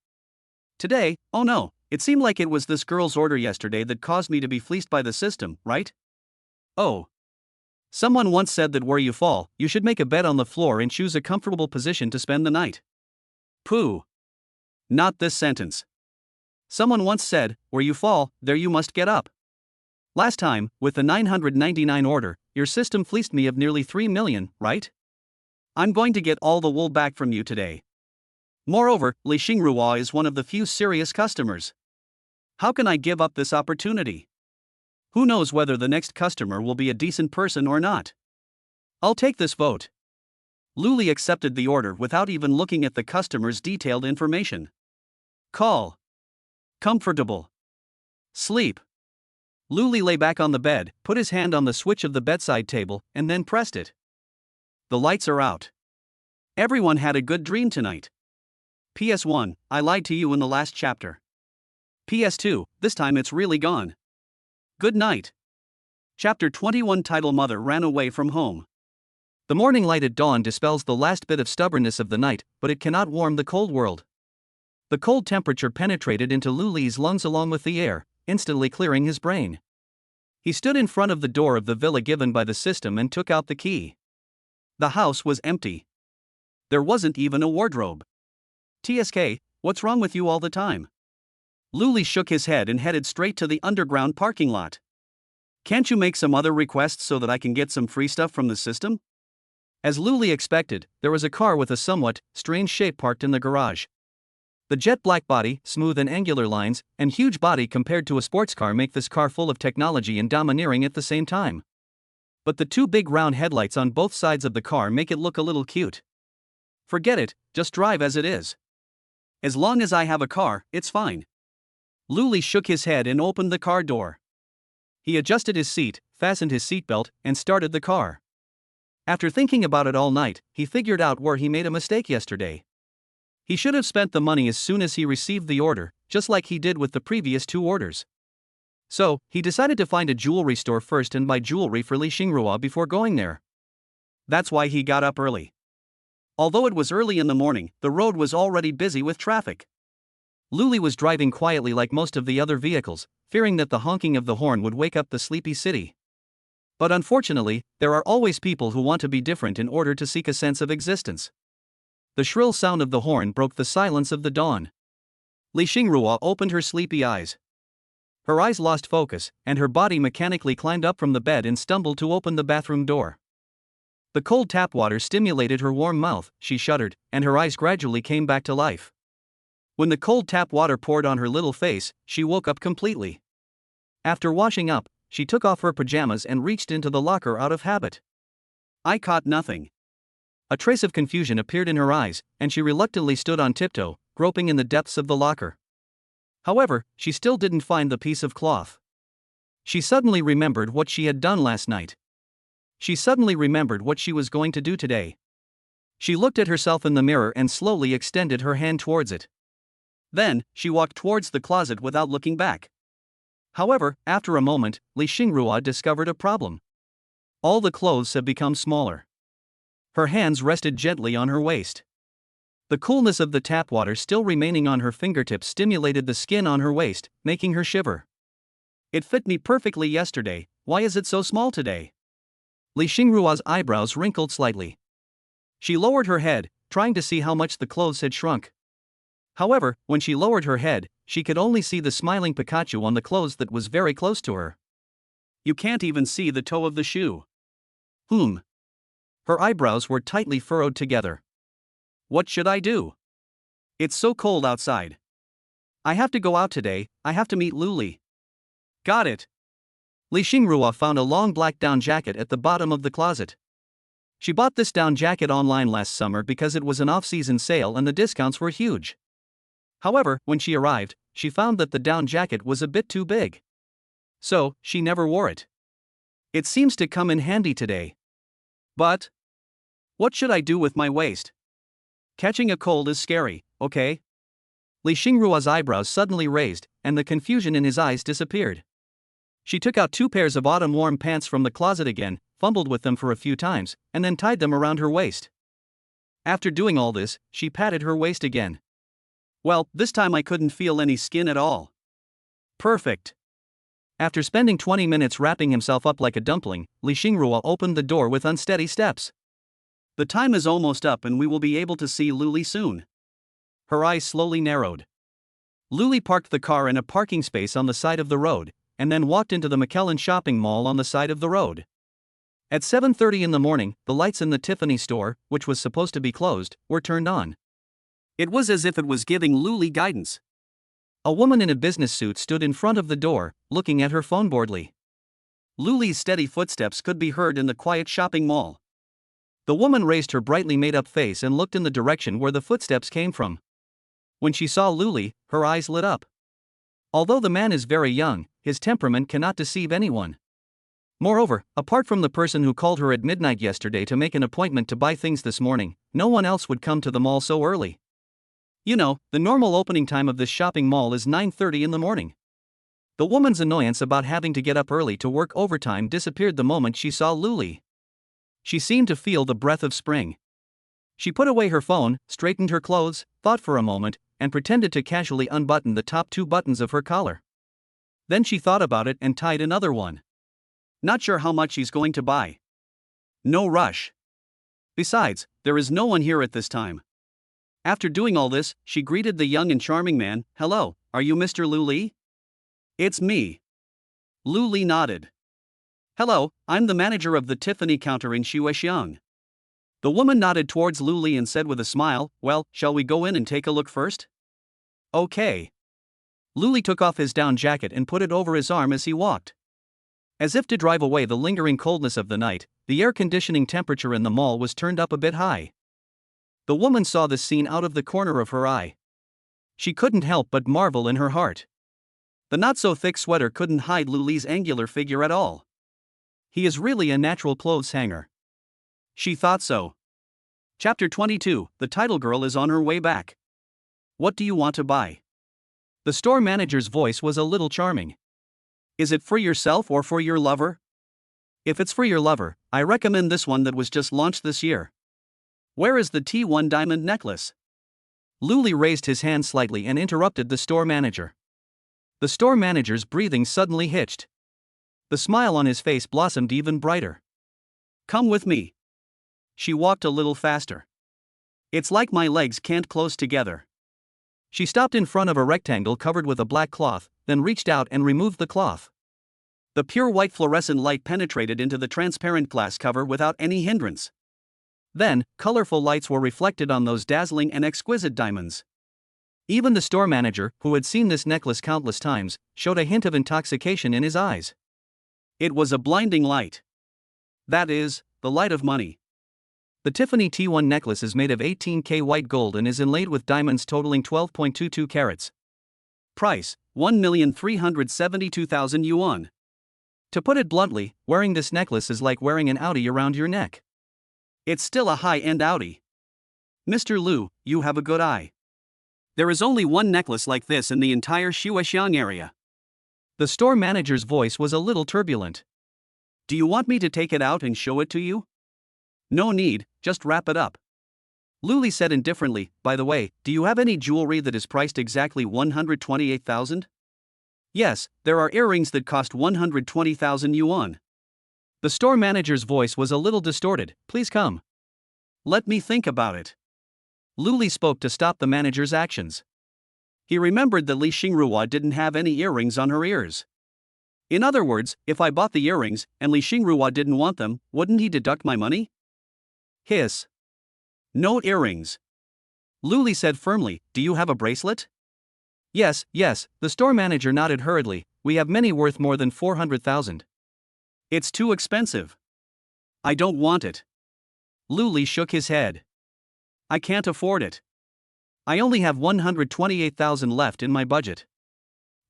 Today, oh no, it seemed like it was this girl's order yesterday that caused me to be fleeced by the system, right? Oh. Someone once said that where you fall, you should make a bed on the floor and choose a comfortable position to spend the night. Pooh. Not this sentence. Someone once said, where you fall, there you must get up. Last time, with the 999 order, your system fleeced me of nearly 3 million, right? I'm going to get all the wool back from you today. Moreover, Li Xingrua is one of the few serious customers. How can I give up this opportunity? Who knows whether the next customer will be a decent person or not? I'll take this vote. Luli accepted the order without even looking at the customer's detailed information. Call. Comfortable. Sleep. Luli lay back on the bed, put his hand on the switch of the bedside table, and then pressed it. The lights are out. Everyone had a good dream tonight. PS1, I lied to you in the last chapter. PS2, this time it's really gone. Good night. Chapter 21 title Mother ran away from home. The morning light at dawn dispels the last bit of stubbornness of the night, but it cannot warm the cold world. The cold temperature penetrated into Luli's lungs along with the air, instantly clearing his brain. He stood in front of the door of the villa given by the system and took out the key. The house was empty. There wasn't even a wardrobe. TSK, what's wrong with you all the time? Luli shook his head and headed straight to the underground parking lot. Can't you make some other requests so that I can get some free stuff from the system? As Luli expected, there was a car with a somewhat strange shape parked in the garage. The jet black body, smooth and angular lines, and huge body compared to a sports car make this car full of technology and domineering at the same time. But the 2 big round headlights on both sides of the car make it look a little cute. Forget it, just drive as it is. As long as I have a car, it's fine. Luli shook his head and opened the car door. He adjusted his seat, fastened his seatbelt, and started the car. After thinking about it all night, he figured out where he made a mistake yesterday. He should have spent the money as soon as he received the order, just like he did with the previous 2 orders. So, he decided to find a jewelry store first and buy jewelry for Li Xingrua before going there. That's why he got up early. Although it was early in the morning, the road was already busy with traffic. Luli was driving quietly like most of the other vehicles, fearing that the honking of the horn would wake up the sleepy city. But unfortunately, there are always people who want to be different in order to seek a sense of existence. The shrill sound of the horn broke the silence of the dawn. Li Xingrua opened her sleepy eyes. Her eyes lost focus, and her body mechanically climbed up from the bed and stumbled to open the bathroom door. The cold tap water stimulated her warm mouth, she shuddered, and her eyes gradually came back to life. When the cold tap water poured on her little face, she woke up completely. After washing up, she took off her pajamas and reached into the locker out of habit. I caught nothing. A trace of confusion appeared in her eyes, and she reluctantly stood on tiptoe, groping in the depths of the locker. However, she still didn't find the piece of cloth. She suddenly remembered what she had done last night. She suddenly remembered what she was going to do today. She looked at herself in the mirror and slowly extended her hand towards it. Then, she walked towards the closet without looking back. However, after a moment, Li Xingrua discovered a problem. All the clothes have become smaller. Her hands rested gently on her waist. The coolness of the tap water still remaining on her fingertips stimulated the skin on her waist, making her shiver. It fit me perfectly yesterday, why is it so small today? Li Xingrua's eyebrows wrinkled slightly. She lowered her head, trying to see how much the clothes had shrunk. However, when she lowered her head, she could only see the smiling Pikachu on the clothes that was very close to her. You can't even see the toe of the shoe. Her eyebrows were tightly furrowed together. What should I do? It's so cold outside. I have to go out today, I have to meet Luli. Got it. Li Xingrua found a long black down jacket at the bottom of the closet. She bought this down jacket online last summer because it was an off-season sale and the discounts were huge. However, when she arrived, she found that the down jacket was a bit too big. So, she never wore it. It seems to come in handy today. But what should I do with my waist? Catching a cold is scary, okay? Li Xingrua's eyebrows suddenly raised, and the confusion in his eyes disappeared. She took out 2 pairs of autumn warm pants from the closet again, fumbled with them for a few times, and then tied them around her waist. After doing all this, she patted her waist again. Well, this time I couldn't feel any skin at all. Perfect. After spending 20 minutes wrapping himself up like a dumpling, Li Xingrua opened the door with unsteady steps. The time is almost up and we will be able to see Luli soon. Her eyes slowly narrowed. Luli parked the car in a parking space on the side of the road, and then walked into the McKellen shopping mall on the side of the road. At 7:30 in the morning, the lights in the Tiffany store, which was supposed to be closed, were turned on. It was as if it was giving Luli guidance. A woman in a business suit stood in front of the door, looking at her phone boredly. Luli's steady footsteps could be heard in the quiet shopping mall. The woman raised her brightly made-up face and looked in the direction where the footsteps came from. When she saw Luli, her eyes lit up. Although the man is very young, his temperament cannot deceive anyone. Moreover, apart from the person who called her at midnight yesterday to make an appointment to buy things this morning, no one else would come to the mall so early. You know, the normal opening time of this shopping mall is 9:30 in the morning. The woman's annoyance about having to get up early to work overtime disappeared the moment she saw Luli. She seemed to feel the breath of spring. She put away her phone, straightened her clothes, thought for a moment, and pretended to casually unbutton the top 2 buttons of her collar. Then she thought about it and tied another one. Not sure how much she's going to buy. No rush. Besides, there is no one here at this time. After doing all this, she greeted the young and charming man. Hello, are you Mr. Luli? It's me. Luli nodded. Hello, I'm the manager of the Tiffany counter in Shuexiang. The woman nodded towards Luli and said with a smile, well, shall we go in and take a look first? Okay. Luli took off his down jacket and put it over his arm as he walked. As if to drive away the lingering coldness of the night, the air conditioning temperature in the mall was turned up a bit high. The woman saw this scene out of the corner of her eye. She couldn't help but marvel in her heart. The not-so-thick sweater couldn't hide Luli's angular figure at all. He is really a natural clothes hanger. She thought so. Chapter 22, the title girl is on her way back. What do you want to buy? The store manager's voice was a little charming. Is it for yourself or for your lover? If it's for your lover, I recommend this one that was just launched this year. Where is the T1 diamond necklace? Luli raised his hand slightly and interrupted the store manager. The store manager's breathing suddenly hitched. The smile on his face blossomed even brighter. Come with me. She walked a little faster. It's like my legs can't close together. She stopped in front of a rectangle covered with a black cloth, then reached out and removed the cloth. The pure white fluorescent light penetrated into the transparent glass cover without any hindrance. Then, colorful lights were reflected on those dazzling and exquisite diamonds. Even the store manager, who had seen this necklace countless times, showed a hint of intoxication in his eyes. It was a blinding light. That is, the light of money. The Tiffany T1 necklace is made of 18K white gold and is inlaid with diamonds totaling 12.22 carats. Price, 1,372,000 yuan. To put it bluntly, wearing this necklace is like wearing an Audi around your neck. It's still a high-end Audi. Mr. Liu, you have a good eye. There is only one necklace like this in the entire Shuoxiang area. The store manager's voice was a little turbulent. Do you want me to take it out and show it to you? No need, just wrap it up. Lu Li said indifferently, by the way, do you have any jewelry that is priced exactly 128,000? Yes, there are earrings that cost 120,000 yuan. The store manager's voice was a little distorted. Please come. Let me think about it. Lu Li spoke to stop the manager's actions. He remembered that Li Xingrua didn't have any earrings on her ears. In other words, if I bought the earrings, and Li Xingrua didn't want them, wouldn't he deduct my money? Hiss. No earrings. Lu Li said firmly, do you have a bracelet? Yes, the store manager nodded hurriedly, we have many worth more than 400,000. It's too expensive. I don't want it. Lu Li shook his head. I can't afford it. I only have 128,000 left in my budget.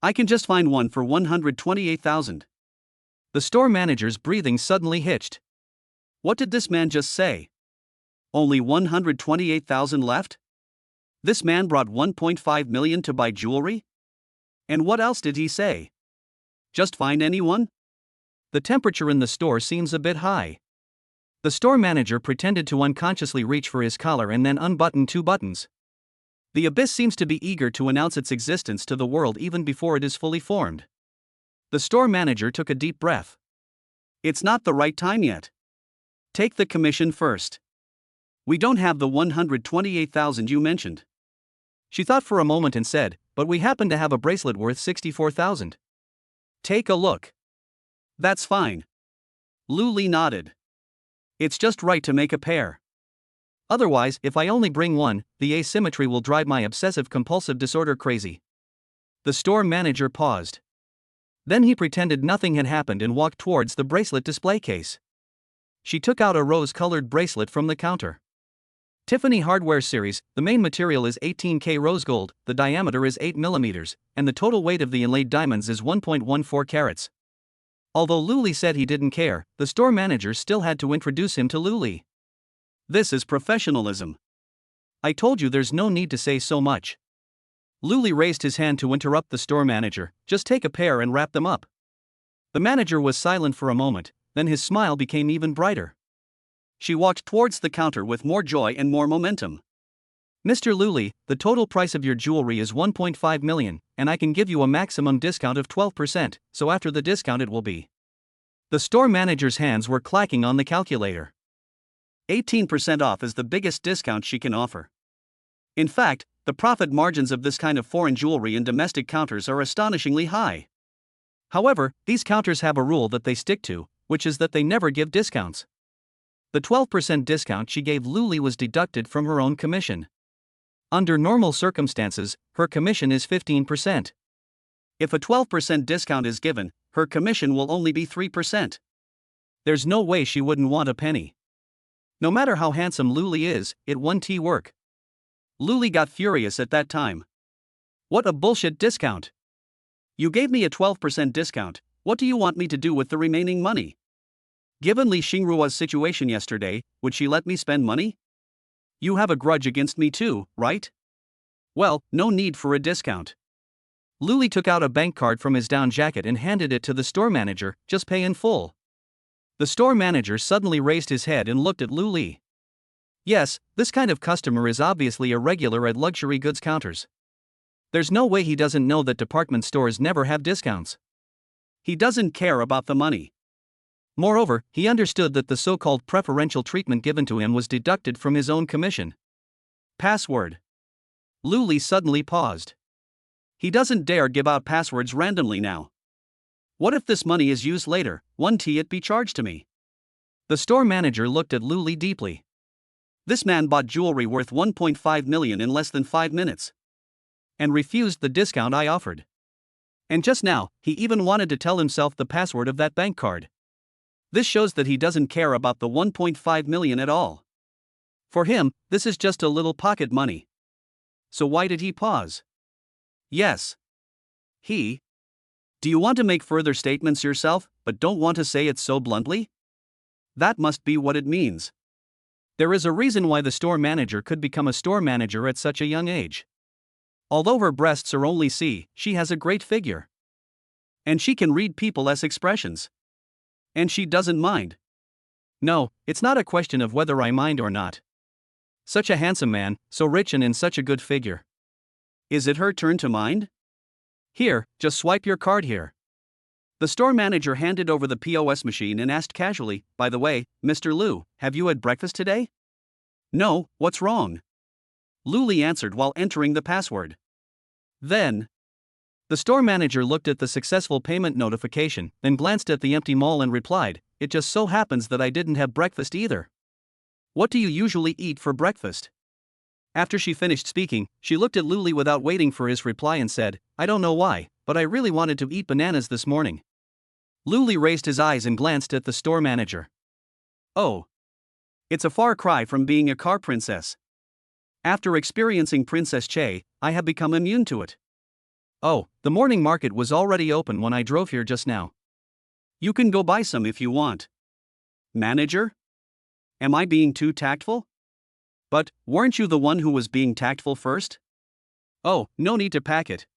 I can just find one for 128,000. The store manager's breathing suddenly hitched. What did this man just say? Only 128,000 left? This man brought 1.5 million to buy jewelry? And what else did he say? Just find anyone? The temperature in the store seems a bit high. The store manager pretended to unconsciously reach for his collar and then unbutton 2 buttons. The abyss seems to be eager to announce its existence to the world even before it is fully formed. The store manager took a deep breath. It's not the right time yet. Take the commission first. We don't have the 128,000 you mentioned. She thought for a moment and said, but we happen to have a bracelet worth 64,000. Take a look. That's fine. Lu Li nodded. It's just right to make a pair. Otherwise, if I only bring one, the asymmetry will drive my obsessive-compulsive disorder crazy. The store manager paused. Then he pretended nothing had happened and walked towards the bracelet display case. She took out a rose-colored bracelet from the counter. Tiffany Hardware Series, the main material is 18K rose gold, the diameter is 8 mm, and the total weight of the inlaid diamonds is 1.14 carats. Although Lu Li said he didn't care, the store manager still had to introduce him to Lu Li. This is professionalism. I told you there's no need to say so much. Lu Li raised his hand to interrupt the store manager, just take a pair and wrap them up. The manager was silent for a moment, then his smile became even brighter. She walked towards the counter with more joy and more momentum. Mr. Lu Li, the total price of your jewelry is 1.5 million, and I can give you a maximum discount of 12%, so after the discount it will be. The store manager's hands were clacking on the calculator. 18% off is the biggest discount she can offer. In fact, the profit margins of this kind of foreign jewelry in domestic counters are astonishingly high. However, these counters have a rule that they stick to, which is that they never give discounts. The 12% discount she gave Lu Li was deducted from her own commission. Under normal circumstances, her commission is 15%. If a 12% discount is given, her commission will only be 3%. There's no way she wouldn't want a penny. No matter how handsome Lu Li is, it won't work. Lu Li got furious at that time. What a bullshit discount. You gave me a 12% discount, what do you want me to do with the remaining money? Given Li Xingrua's situation yesterday, would she let me spend money? You have a grudge against me too, right? Well, no need for a discount. Lu Li took out a bank card from his down jacket and handed it to the store manager, just pay in full. The store manager suddenly raised his head and looked at Lu Li. Yes, this kind of customer is obviously a regular at luxury goods counters. There's no way he doesn't know that department stores never have discounts. He doesn't care about the money. Moreover, he understood that the so-called preferential treatment given to him was deducted from his own commission. Password. Lu suddenly paused. He doesn't dare give out passwords randomly now. What if this money is used later? Won't it be charged to me? The store manager looked at Lu deeply. This man bought jewelry worth 1.5 million in less than 5 minutes. And refused the discount I offered. And just now, he even wanted to tell himself the password of that bank card. This shows that he doesn't care about the 1.5 million at all. For him, this is just a little pocket money. So why did he pause? Yes. Do you want to make further statements yourself, but don't want to say it so bluntly? That must be what it means. There is a reason why the store manager could become a store manager at such a young age. Although her breasts are only C, she has a great figure. And she can read people's expressions. And she doesn't mind. No, it's not a question of whether I mind or not. Such a handsome man, so rich and in such a good figure. Is it her turn to mind? Here, just swipe your card here. The store manager handed over the POS machine and asked casually, by the way, Mr. Lu, have you had breakfast today? No, what's wrong? Lu answered while entering the password. Then, the store manager looked at the successful payment notification, then glanced at the empty mall and replied, it just so happens that I didn't have breakfast either. What do you usually eat for breakfast? After she finished speaking, she looked at Lu without waiting for his reply and said, I don't know why, but I really wanted to eat bananas this morning. Lu raised his eyes and glanced at the store manager. Oh. It's a far cry from being a car princess. After experiencing Princess Che, I have become immune to it. Oh, the morning market was already open when I drove here just now. You can go buy some if you want. Manager? Am I being too tactful? But, weren't you the one who was being tactful first? Oh, no need to pack it.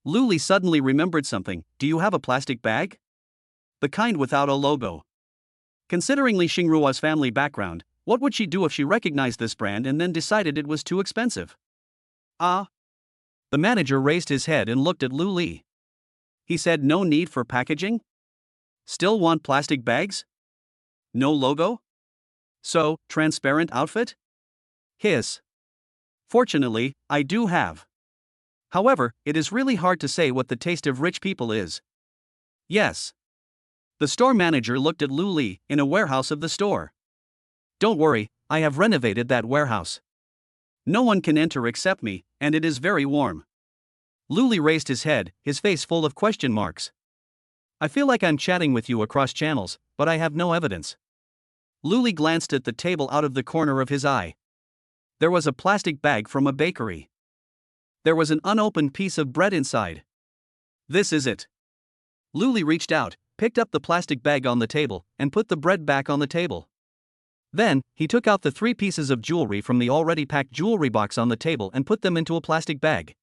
Lu suddenly remembered something. Do you have a plastic bag? The kind without a logo. Considering Li Xingruo's family background, what would she do if she recognized this brand and then decided it was too expensive? Ah. The manager raised his head and looked at Lu. He said no need for packaging? Still want plastic bags? No logo? So, transparent outfit? Hiss. Fortunately, I do have. However, it is really hard to say what the taste of rich people is. Yes. The store manager looked at Lu in a warehouse of the store. Don't worry, I have renovated that warehouse. No one can enter except me, and it is very warm. Lu raised his head, his face full of question marks. I feel like I'm chatting with you across channels, but I have no evidence. Lu glanced at the table out of the corner of his eye. There was a plastic bag from a bakery. There was an unopened piece of bread inside. This is it. Lu reached out, picked up the plastic bag on the table, and put the bread back on the table. Then, he took out the 3 pieces of jewelry from the already packed jewelry box on the table and put them into a plastic bag.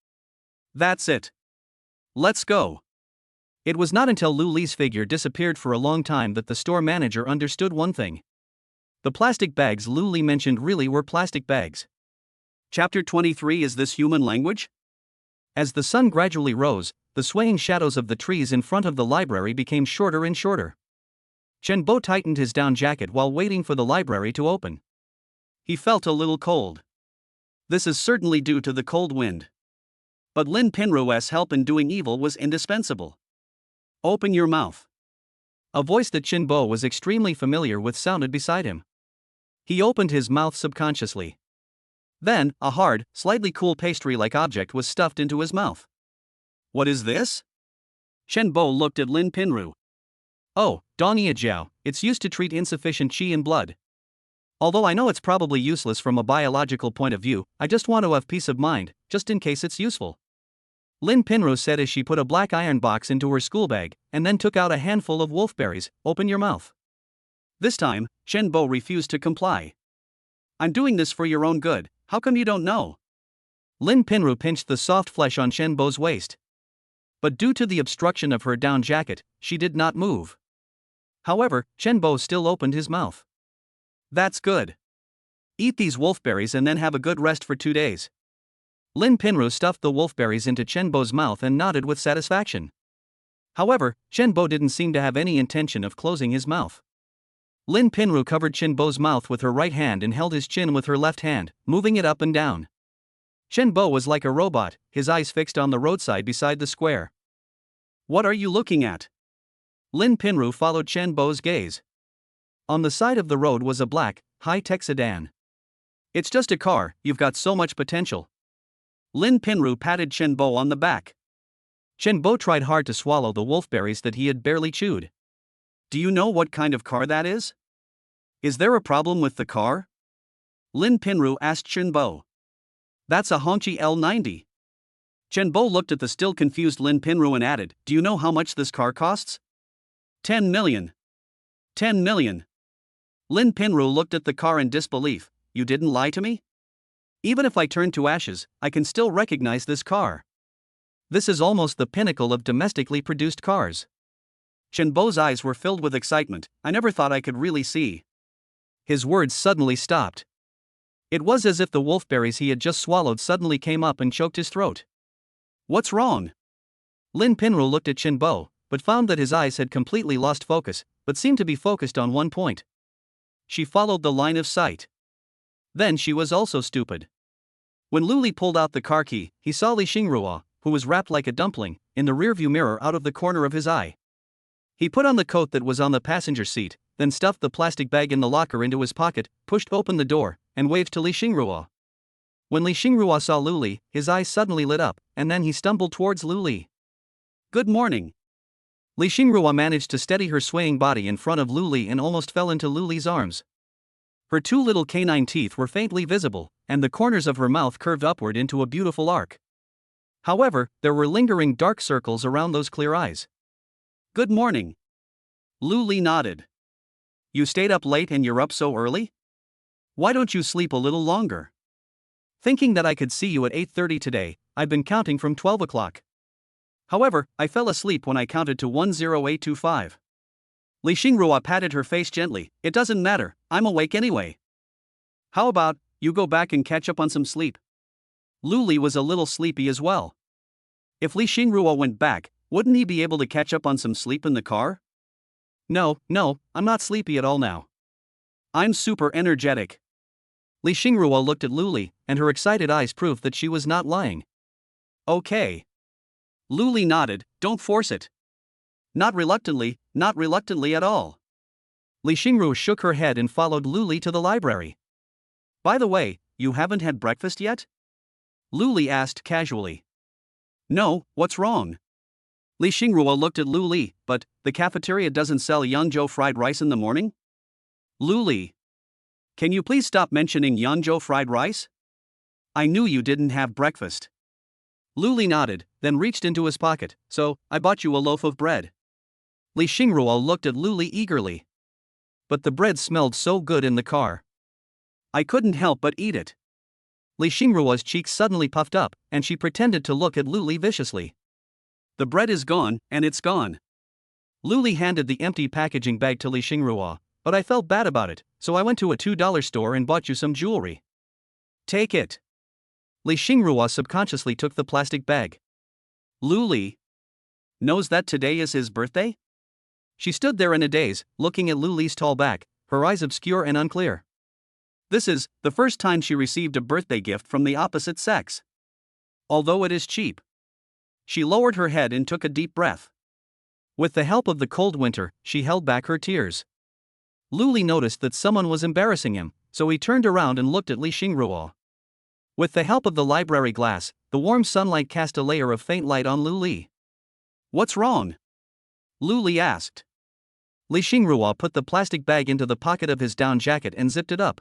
That's it. Let's go. It was not until Lu's figure disappeared for a long time that the store manager understood one thing. The plastic bags Lu mentioned really were plastic bags. Chapter 23. Is this human language? As the sun gradually rose, the swaying shadows of the trees in front of the library became shorter and shorter. Chen Bo tightened his down jacket while waiting for the library to open. He felt a little cold. This is certainly due to the cold wind. But Lin Pinruo's help in doing evil was indispensable. Open your mouth. A voice that Chen Bo was extremely familiar with sounded beside him. He opened his mouth subconsciously. Then, a hard, slightly cool pastry-like object was stuffed into his mouth. What is this? Chen Bo looked at Lin Pinru. Oh, Dongya Jiao, it's used to treat insufficient qi in blood. Although I know it's probably useless from a biological point of view, I just want to have peace of mind, just in case it's useful. Lin Pinru said as she put a black iron box into her school bag, and then took out a handful of wolfberries. Open your mouth. This time, Chen Bo refused to comply. I'm doing this for your own good, how come you don't know? Lin Pinru pinched the soft flesh on Chen Bo's waist. But due to the obstruction of her down jacket, she did not move. However, Chen Bo still opened his mouth. That's good. Eat these wolfberries and then have a good rest for 2 days. Lin Pinru stuffed the wolfberries into Chen Bo's mouth and nodded with satisfaction. However, Chen Bo didn't seem to have any intention of closing his mouth. Lin Pinru covered Chen Bo's mouth with her right hand and held his chin with her left hand, moving it up and down. Chen Bo was like a robot, his eyes fixed on the roadside beside the square. What are you looking at? Lin Pinru followed Chen Bo's gaze. On the side of the road was a black, high-tech sedan. It's just a car, you've got so much potential. Lin Pinru patted Chen Bo on the back. Chen Bo tried hard to swallow the wolfberries that he had barely chewed. Do you know what kind of car that is? Is there a problem with the car? Lin Pinru asked Chen Bo. That's a Hongqi L90. Chen Bo looked at the still confused Lin Pinru and added, Do you know how much this car costs? 10 million. 10 million. Lin Pinru looked at the car in disbelief. You didn't lie to me? Even if I turn to ashes, I can still recognize this car. This is almost the pinnacle of domestically produced cars. Chen Bo's eyes were filled with excitement. I never thought I could really see. His words suddenly stopped. It was as if the wolfberries he had just swallowed suddenly came up and choked his throat. What's wrong? Lin Pinru looked at Chen Bo, but found that his eyes had completely lost focus, but seemed to be focused on one point. She followed the line of sight. Then she was also stupid. When Lu Li pulled out the car key, he saw Li Xingrua, who was wrapped like a dumpling, in the rearview mirror out of the corner of his eye. He put on the coat that was on the passenger seat, then stuffed the plastic bag in the locker into his pocket, pushed open the door, and waved to Li Xingrua. When Li Xingrua saw Lu Li, his eyes suddenly lit up, and then he stumbled towards Lu Li. Good morning. Li Xingrua managed to steady her swaying body in front of Lu Li and almost fell into Lu Li's arms. Her two little canine teeth were faintly visible, and the corners of her mouth curved upward into a beautiful arc. However, there were lingering dark circles around those clear eyes. Good morning. Lu Li nodded. You stayed up late and you're up so early? Why don't you sleep a little longer? Thinking that I could see you at 8:30 today, I've been counting from 12 o'clock. However, I fell asleep when I counted to 10825. Li Xingrua patted her face gently. It doesn't matter, I'm awake anyway. How about, you go back and catch up on some sleep? Lu Li was a little sleepy as well. If Li Xingrua went back, wouldn't he be able to catch up on some sleep in the car? No, I'm not sleepy at all now. I'm super energetic. Li Xingrua looked at Lu Li, and her excited eyes proved that she was not lying. Okay. Lu Li nodded, don't force it. Not reluctantly at all. Li Xingrua shook her head and followed Lu Li to the library. By the way, you haven't had breakfast yet? Lu Li asked casually. No, what's wrong? Li Xingrua looked at Lu Li, but, the cafeteria doesn't sell Yangzhou fried rice in the morning? Lu Li. Can you please stop mentioning Yangzhou fried rice? I knew you didn't have breakfast. Lu Li nodded, then reached into his pocket, so, I bought you a loaf of bread. Li Xingrua looked at Lu Li eagerly. But the bread smelled so good in the car. I couldn't help but eat it. Li Xingrua's cheeks suddenly puffed up, and she pretended to look at Lu Li viciously. The bread is gone, and it's gone. Lu Li handed the empty packaging bag to Li Xingrua, but I felt bad about it, so I went to a $2 store and bought you some jewelry. Take it. Li Xingrua subconsciously took the plastic bag. Lu Li knows that today is his birthday? She stood there in a daze, looking at Lu Li's tall back, her eyes obscure and unclear. This is the first time she received a birthday gift from the opposite sex. Although it is cheap. She lowered her head and took a deep breath. With the help of the cold winter, she held back her tears. Lu Li noticed that someone was embarrassing him, so he turned around and looked at Li Xingrua. With the help of the library glass, the warm sunlight cast a layer of faint light on Lu Li. What's wrong? Lu Li asked. Li Xingrua put the plastic bag into the pocket of his down jacket and zipped it up.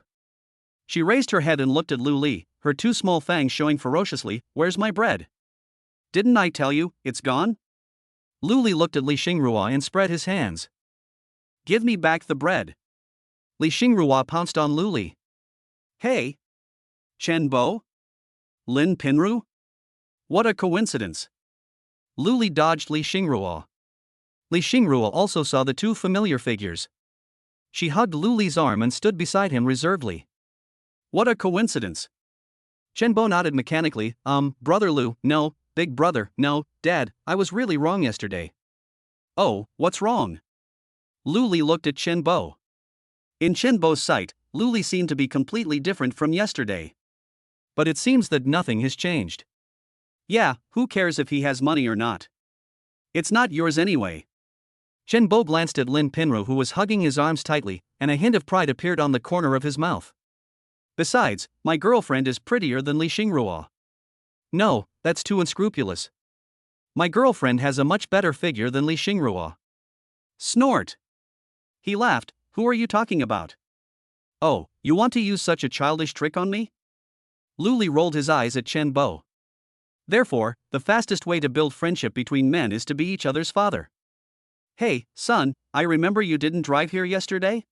She raised her head and looked at Lu Li, her two small fangs showing ferociously. Where's my bread? Didn't I tell you, it's gone? Lu Li looked at Li Xingrua and spread his hands. Give me back the bread. Li Xingrua pounced on Lu Li. Hey! Chen Bo? Lin Pinru? What a coincidence. Lu Li dodged Li Xingrua. Li Xingrua also saw the two familiar figures. She hugged Lu Li's arm and stood beside him reservedly. What a coincidence. Shenbo nodded mechanically. Brother Lu, no, big brother, no, Dad, I was really wrong yesterday. Oh, what's wrong? Lu Li looked at Shenbo. In Shenbo's sight, Lu Li seemed to be completely different from yesterday. But it seems that nothing has changed. Yeah, who cares if he has money or not? It's not yours anyway. Shenbo glanced at Lin Pinru, who was hugging his arms tightly, and a hint of pride appeared on the corner of his mouth. Besides, my girlfriend is prettier than Li Xingruo. No, that's too unscrupulous. My girlfriend has a much better figure than Li Xingruo. Snort. He laughed. Who are you talking about? Oh, you want to use such a childish trick on me? Lu Li rolled his eyes at Shenbo. Therefore, the fastest way to build friendship between men is to be each other's father. Hey, son, I remember you didn't drive here yesterday?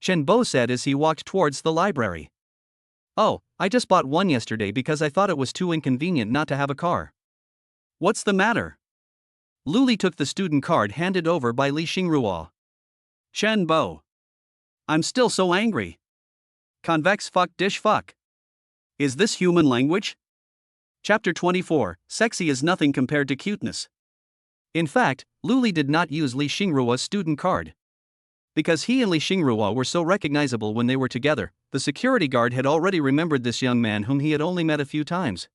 Shenbo said as he walked towards the library. Oh, I just bought one yesterday because I thought it was too inconvenient not to have a car. What's the matter? Lu Li took the student card handed over by Li Xingruo. Shenbo. I'm still so angry. Convex fuck dish fuck. Is this human language? Chapter 24, Sexy is nothing compared to cuteness. In fact, Lu Li did not use Li Xingruo's student card. Because he and Li Xingruo were so recognizable when they were together, the security guard had already remembered this young man whom he had only met a few times.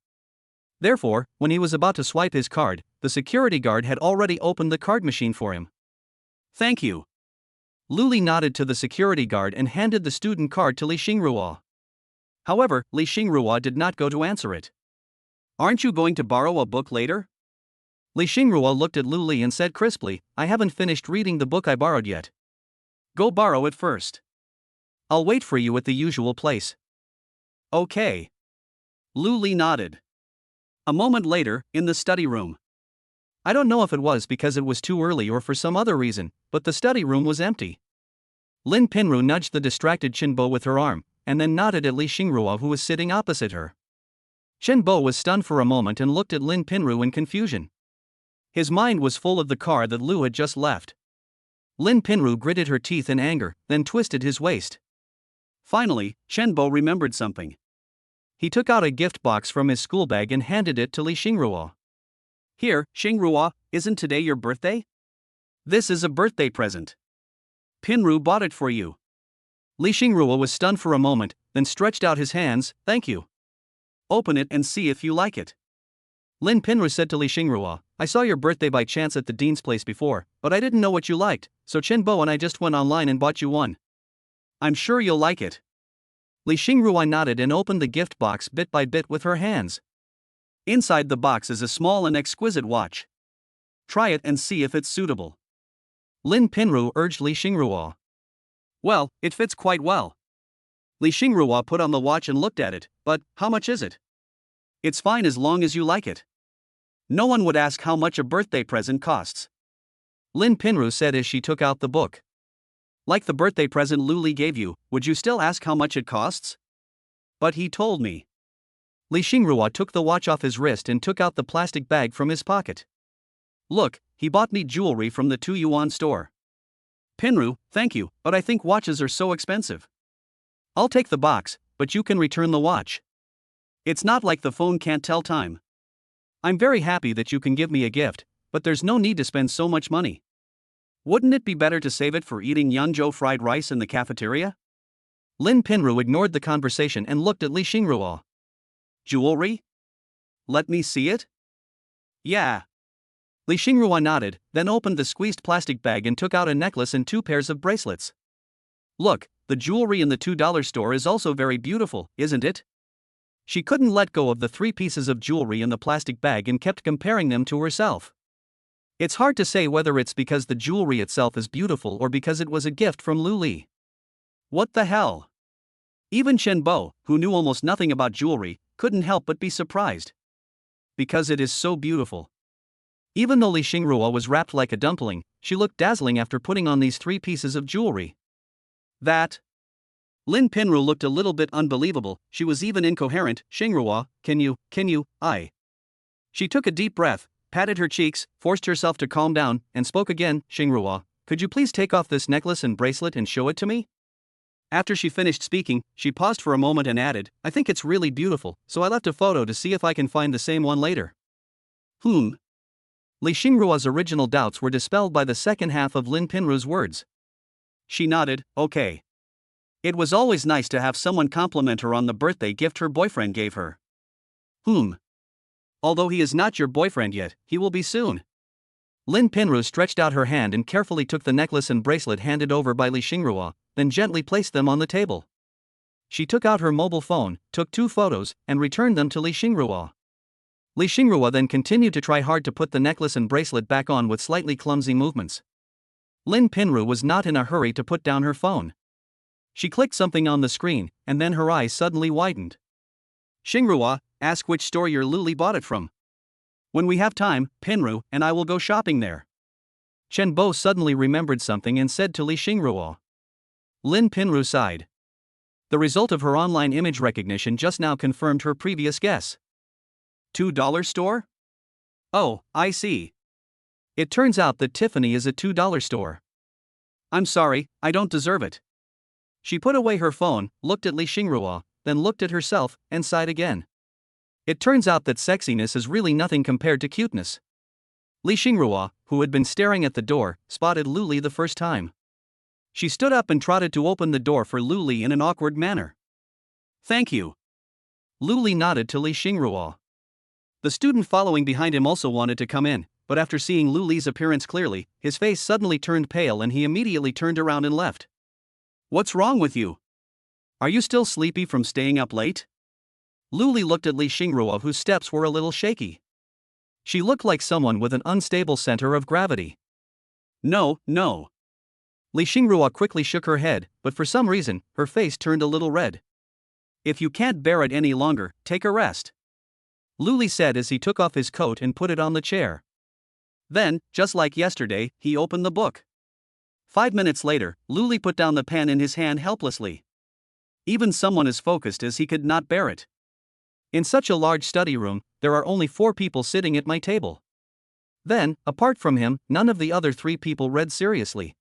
Therefore, when he was about to swipe his card, the security guard had already opened the card machine for him. Thank you. Lu Li nodded to the security guard and handed the student card to Li Xingruo. However, Li Xingruo did not go to answer it. Aren't you going to borrow a book later? Li Xingruo looked at Lu Li and said crisply, I haven't finished reading the book I borrowed yet. Go borrow it first. I'll wait for you at the usual place. Okay. Lu Li nodded. A moment later, in the study room. I don't know if it was because it was too early or for some other reason, but the study room was empty. Lin Pinru nudged the distracted Shenbo with her arm, and then nodded at Li Xingruo, who was sitting opposite her. Shenbo was stunned for a moment and looked at Lin Pinru in confusion. His mind was full of the car that Lu had just left. Lin Pinru gritted her teeth in anger, then twisted his waist. Finally, Shenbo remembered something. He took out a gift box from his school bag and handed it to Li Xingruo. Here, Xingruo, isn't today your birthday? This is a birthday present. Pinru bought it for you. Li Xingruo was stunned for a moment, then stretched out his hands. Thank you. Open it and see if you like it. Lin Pinru said to Li Xingruo, I saw your birthday by chance at the dean's place before, but I didn't know what you liked, so Shenbo and I just went online and bought you one. I'm sure you'll like it. Li Xingruo nodded and opened the gift box bit by bit with her hands. Inside the box is a small and exquisite watch. Try it and see if it's suitable. Lin Pinru urged Li Xingruo. Well, it fits quite well. Li Xingruo put on the watch and looked at it, but how much is it? It's fine as long as you like it. No one would ask how much a birthday present costs. Lin Pinru said as she took out the book. Like the birthday present Lu Li gave you, would you still ask how much it costs? But he told me. Li Xingruo took the watch off his wrist and took out the plastic bag from his pocket. Look, he bought me jewelry from the 2 yuan store. Pinru, thank you, but I think watches are so expensive. I'll take the box, but you can return the watch. It's not like the phone can't tell time. I'm very happy that you can give me a gift, but there's no need to spend so much money. Wouldn't it be better to save it for eating Yangzhou fried rice in the cafeteria? Lin Pinru ignored the conversation and looked at Li Xingruo. Jewelry? Let me see it? Yeah. Li Xingruo nodded, then opened the squeezed plastic bag and took out a necklace and 2 pairs of bracelets. Look, the jewelry in the $2 store is also very beautiful, isn't it? She couldn't let go of the 3 pieces of jewelry in the plastic bag and kept comparing them to herself. It's hard to say whether it's because the jewelry itself is beautiful or because it was a gift from Lu Li. What the hell? Even Shenbo, who knew almost nothing about jewelry, couldn't help but be surprised. Because it is so beautiful. Even though Li Xingruo was wrapped like a dumpling, she looked dazzling after putting on these 3 pieces of jewelry. That. Lin Pinru looked a little bit unbelievable, she was even incoherent. Xingruo, can you, I. She took a deep breath, patted her cheeks, forced herself to calm down, and spoke again. Xingruo, could you please take off this necklace and bracelet and show it to me? After she finished speaking, she paused for a moment and added, I think it's really beautiful, so I left a photo to see if I can find the same one later. Li Xingruo's original doubts were dispelled by the second half of Lin Pinru's words. She nodded, okay. It was always nice to have someone compliment her on the birthday gift her boyfriend gave her. Although he is not your boyfriend yet, he will be soon. Lin Pinru stretched out her hand and carefully took the necklace and bracelet handed over by Li Xingruo, then gently placed them on the table. She took out her mobile phone, took 2 photos, and returned them to Li Xingruo. Li Xingruo then continued to try hard to put the necklace and bracelet back on with slightly clumsy movements. Lin Pinru was not in a hurry to put down her phone. She clicked something on the screen, and then her eyes suddenly widened. Xingruo, ask which store your Luli bought it from. When we have time, Pinru and I will go shopping there. Chen Bo suddenly remembered something and said to Li Xingruo. Lin Pinru sighed. The result of her online image recognition just now confirmed her previous guess. $2 store? Oh, I see. It turns out that Tiffany is a $2 store. I'm sorry, I don't deserve it. She put away her phone, looked at Li Xingruo, then looked at herself, and sighed again. It turns out that sexiness is really nothing compared to cuteness. Li Xingruo, who had been staring at the door, spotted Luli the first time. She stood up and trotted to open the door for Luli in an awkward manner. Thank you. Luli nodded to Li Xingruo. The student following behind him also wanted to come in, but after seeing Luli's appearance clearly, his face suddenly turned pale and he immediately turned around and left. What's wrong with you? Are you still sleepy from staying up late? Luli looked at Li Xingruo, whose steps were a little shaky. She looked like someone with an unstable center of gravity. No. Li Xingruo quickly shook her head, but for some reason, her face turned a little red. If you can't bear it any longer, take a rest. Luli said as he took off his coat and put it on the chair. Then, just like yesterday, he opened the book. 5 minutes later, Luli put down the pen in his hand helplessly. Even someone as focused as he could not bear it. In such a large study room, there are only 4 people sitting at my table. Then, apart from him, none of the other 3 people read seriously.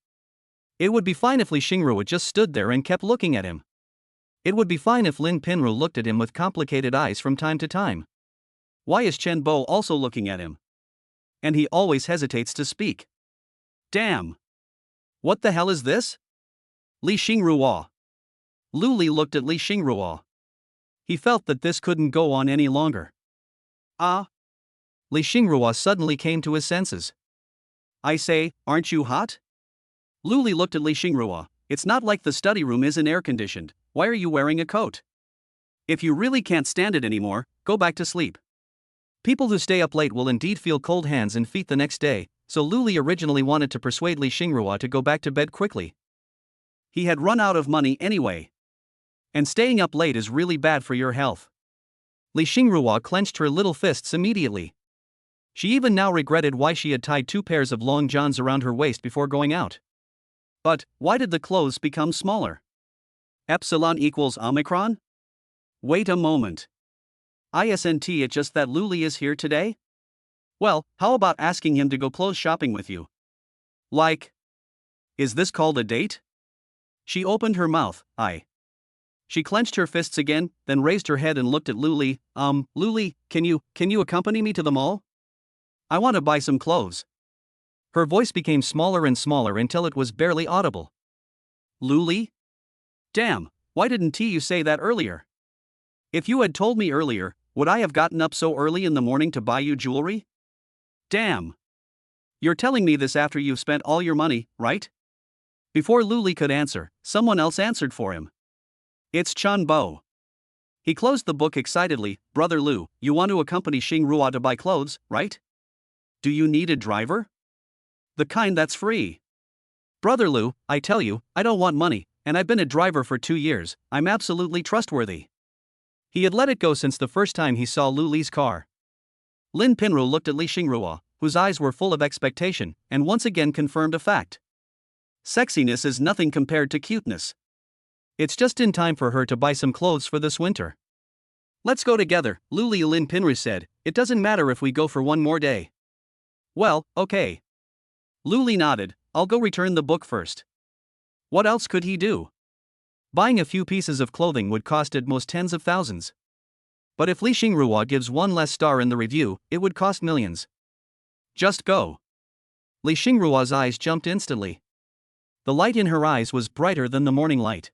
It would be fine if Li Xingruo just stood there and kept looking at him. It would be fine if Lin Pinru looked at him with complicated eyes from time to time. Why is Chen Bo also looking at him? And he always hesitates to speak. Damn! What the hell is this? Li Xingruo. Luli looked at Li Xingruo. He felt that this couldn't go on any longer. Li Xingruo suddenly came to his senses. I say, aren't you hot? Luli looked at Li Xingruo. It's not like the study room isn't air-conditioned. Why are you wearing a coat? If you really can't stand it anymore, go back to sleep. People who stay up late will indeed feel cold hands and feet the next day, so Luli originally wanted to persuade Li Xingruo to go back to bed quickly. He had run out of money anyway. And staying up late is really bad for your health. Li Xingruo clenched her little fists immediately. She even now regretted why she had tied 2 pairs of long johns around her waist before going out. But, why did the clothes become smaller? Epsilon equals Omicron? Wait a moment. Isn't it just that Luli is here today? Well, how about asking him to go clothes shopping with you? Like, is this called a date? She opened her mouth, She clenched her fists again, then raised her head and looked at Luli. Luli, can you accompany me to the mall? I want to buy some clothes. Her voice became smaller and smaller until it was barely audible. Luli? Damn, why didn't you say that earlier? If you had told me earlier, would I have gotten up so early in the morning to buy you jewelry? Damn. You're telling me this after you've spent all your money, right? Before Luli could answer, someone else answered for him. It's Chen Bo. He closed the book excitedly. Brother Lu, you want to accompany Xingruo to buy clothes, right? Do you need a driver? The kind that's free. Brother Lu, I tell you, I don't want money, and I've been a driver for 2 years, I'm absolutely trustworthy. He had let it go since the first time he saw Luli's car. Lin Pinru looked at Li Xingruo, whose eyes were full of expectation, and once again confirmed a fact. Sexiness is nothing compared to cuteness. It's just in time for her to buy some clothes for this winter. Let's go together, Luli. Lin Pinru said, it doesn't matter if we go for 1 more day. Well, okay. Luli nodded, I'll go return the book first. What else could he do? Buying a few pieces of clothing would cost at most tens of thousands. But if Li Xingrua gives one less star in the review, it would cost millions. Just go. Li Xingrua's eyes jumped instantly. The light in her eyes was brighter than the morning light.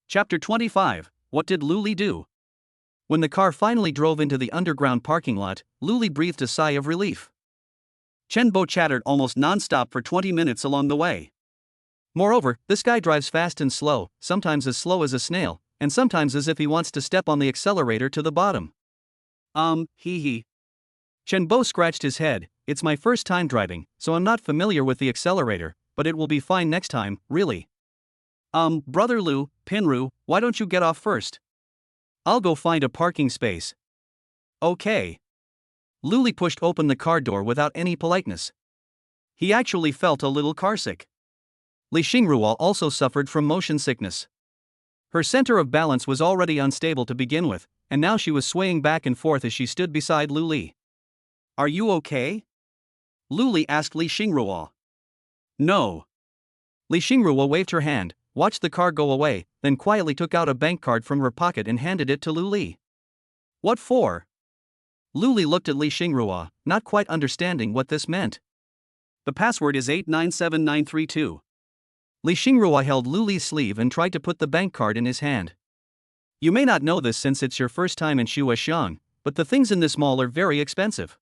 Chapter 25. What did Lu Li do? When the car finally drove into the underground parking lot, Lu Li breathed a sigh of relief. Chen Bo chattered almost non-stop for 20 minutes along the way. Moreover, this guy drives fast and slow, sometimes as slow as a snail, and sometimes as if he wants to step on the accelerator to the bottom. Hee. Chen Bo scratched his head. It's my first time driving, so I'm not familiar with the accelerator, but it will be fine next time, really. Brother Lu, Pinru, why don't you get off first? I'll go find a parking space. Okay. Lu Li pushed open the car door without any politeness. He actually felt a little carsick. Li Xingrua also suffered from motion sickness. Her center of balance was already unstable to begin with, and now she was swaying back and forth as she stood beside Lu Li. Are you okay? Lu Li asked Li Xingrua. No. Li Xingrua waved her hand, watched the car go away, then quietly took out a bank card from her pocket and handed it to Lu Li. What for? Lu Li looked at Li Xingrua, not quite understanding what this meant. The password is 897932. Li Xingrua held Lu Li's sleeve and tried to put the bank card in his hand. You may not know this since it's your first time in Shuaxiang, but the things in this mall are very expensive.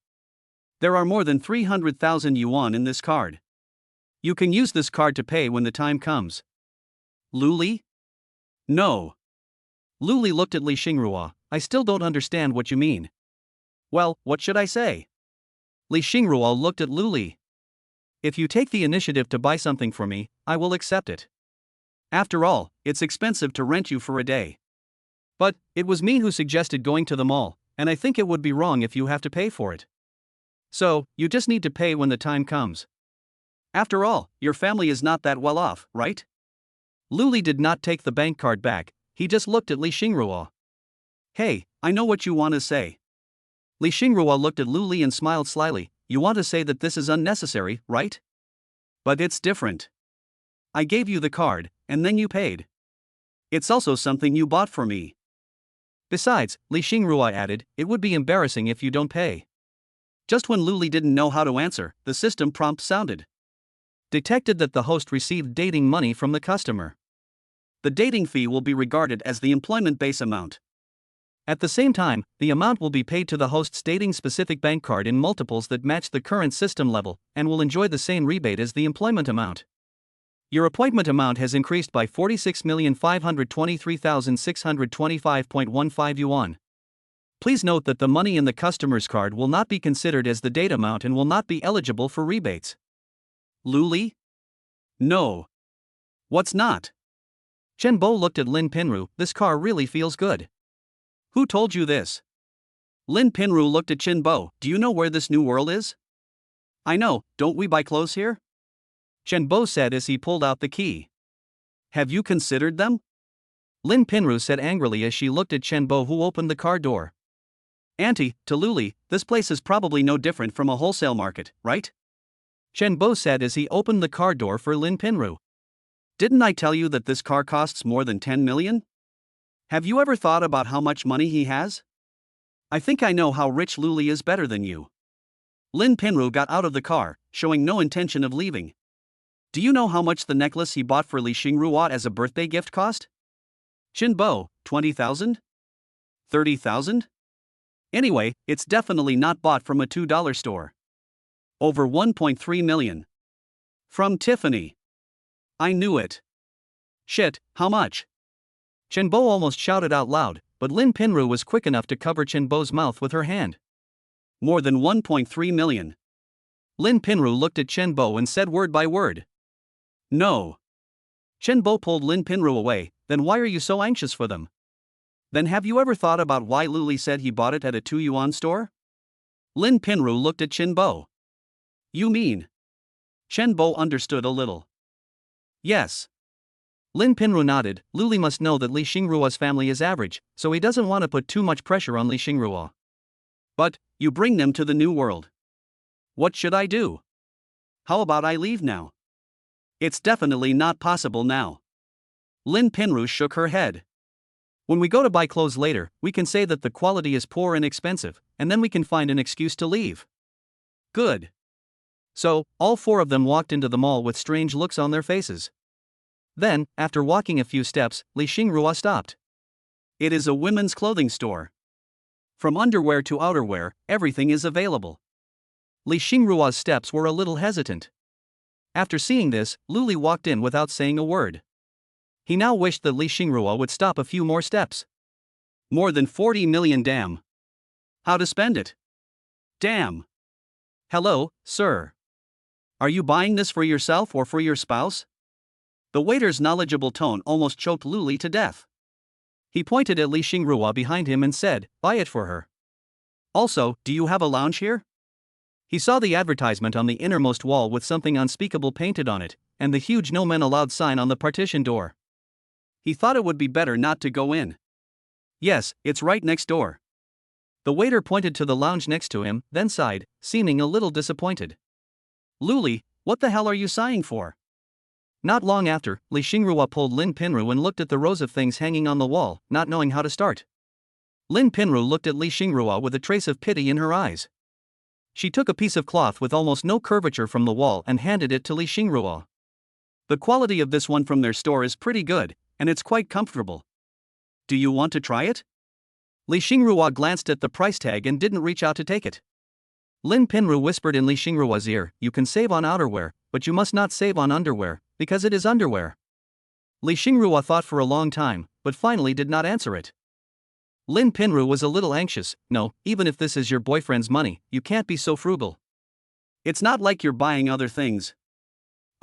There are more than 300,000 yuan in this card. You can use this card to pay when the time comes. Lu Li? No. Lu Li looked at Li Xingrua. I still don't understand what you mean. Well, what should I say? Li Xingrua looked at Lu Li. If you take the initiative to buy something for me, I will accept it. After all, it's expensive to rent you for a day. But it was me who suggested going to the mall, and I think it would be wrong if you have to pay for it. So, you just need to pay when the time comes. After all, your family is not that well off, right? Lu Li did not take the bank card back, he just looked at Li Xingrua. Hey, I know what you want to say. Li Xingrua looked at Lu Li and smiled slyly. You want to say that this is unnecessary, right? But it's different. I gave you the card, and then you paid. It's also something you bought for me. Besides, Li Xingrua added, it would be embarrassing if you don't pay. Just when Lu Li didn't know how to answer, the system prompt sounded. Detected that the host received dating money from the customer. The dating fee will be regarded as the employment base amount. At the same time, the amount will be paid to the host's dating-specific bank card in multiples that match the current system level, and will enjoy the same rebate as the employment amount. Your appointment amount has increased by 46,523,625.15 yuan. Please note that the money in the customer's card will not be considered as the date amount and will not be eligible for rebates. Lu Li? No. What's not? Chen Bo looked at Lin Pinru. This car really feels good. Who told you this? Lin Pinru looked at Chen Bo. Do you know where this new world is? I know, don't we buy clothes here? Chen Bo said as he pulled out the key. Have you considered them? Lin Pinru said angrily as she looked at Chen Bo, who opened the car door. Auntie, to Lu Li, this place is probably no different from a wholesale market, right? Chen Bo said as he opened the car door for Lin Pinru. Didn't I tell you that this car costs more than 10 million? Have you ever thought about how much money he has? I think I know how rich Lu Li is better than you. Lin Pinru got out of the car, showing no intention of leaving. Do you know how much the necklace he bought for Li Xingrua as a birthday gift cost? Chen Bo, 20,000? 30,000? Anyway, it's definitely not bought from a $2 store. Over 1.3 million. From Tiffany. I knew it. Shit, how much? Chen Bo almost shouted out loud, but Lin Pinru was quick enough to cover Chen Bo's mouth with her hand. More than 1.3 million. Lin Pinru looked at Chen Bo and said word by word. No. Chen Bo pulled Lin Pinru away. Then why are you so anxious for them? Then have you ever thought about why Lu Li said he bought it at a 2 yuan store? Lin Pinru looked at Chen Bo. You mean? Chen Bo understood a little. Yes. Lin Pinru nodded. Lu Li must know that Li Xingrua's family is average, so he doesn't want to put too much pressure on Li Xingrua. But, you bring them to the new world. What should I do? How about I leave now? It's definitely not possible now. Lin Pinru shook her head. When we go to buy clothes later, we can say that the quality is poor and expensive, and then we can find an excuse to leave. Good. So, all four of them walked into the mall with strange looks on their faces. Then, after walking a few steps, Li Xingrua stopped. It is a women's clothing store. From underwear to outerwear, everything is available. Li Xingrua's steps were a little hesitant. After seeing this, Lu Li walked in without saying a word. He now wished that Li Xingrua would stop a few more steps. More than 40 million, damn. How to spend it? Damn. Hello, sir. Are you buying this for yourself or for your spouse? The waiter's knowledgeable tone almost choked Lu Li to death. He pointed at Li Xingrua behind him and said, "Buy it for her. Also, do you have a lounge here?" He saw the advertisement on the innermost wall with something unspeakable painted on it, and the huge "No Men Allowed" sign on the partition door. He thought it would be better not to go in. Yes, it's right next door. The waiter pointed to the lounge next to him, then sighed, seeming a little disappointed. Lu Li, what the hell are you sighing for? Not long after, Li Xingrua pulled Lin Pinru and looked at the rows of things hanging on the wall, not knowing how to start. Lin Pinru looked at Li Xingrua with a trace of pity in her eyes. She took a piece of cloth with almost no curvature from the wall and handed it to Li Xingrua. The quality of this one from their store is pretty good, and it's quite comfortable. Do you want to try it? Li Xingrua glanced at the price tag and didn't reach out to take it. Lin Pinru whispered in Li Xingrua's ear, "You can save on outerwear, but you must not save on underwear, because it is underwear." Li Xingrua thought for a long time, but finally did not answer it. Lin Pinru was a little anxious. "No, even if this is your boyfriend's money, you can't be so frugal. It's not like you're buying other things."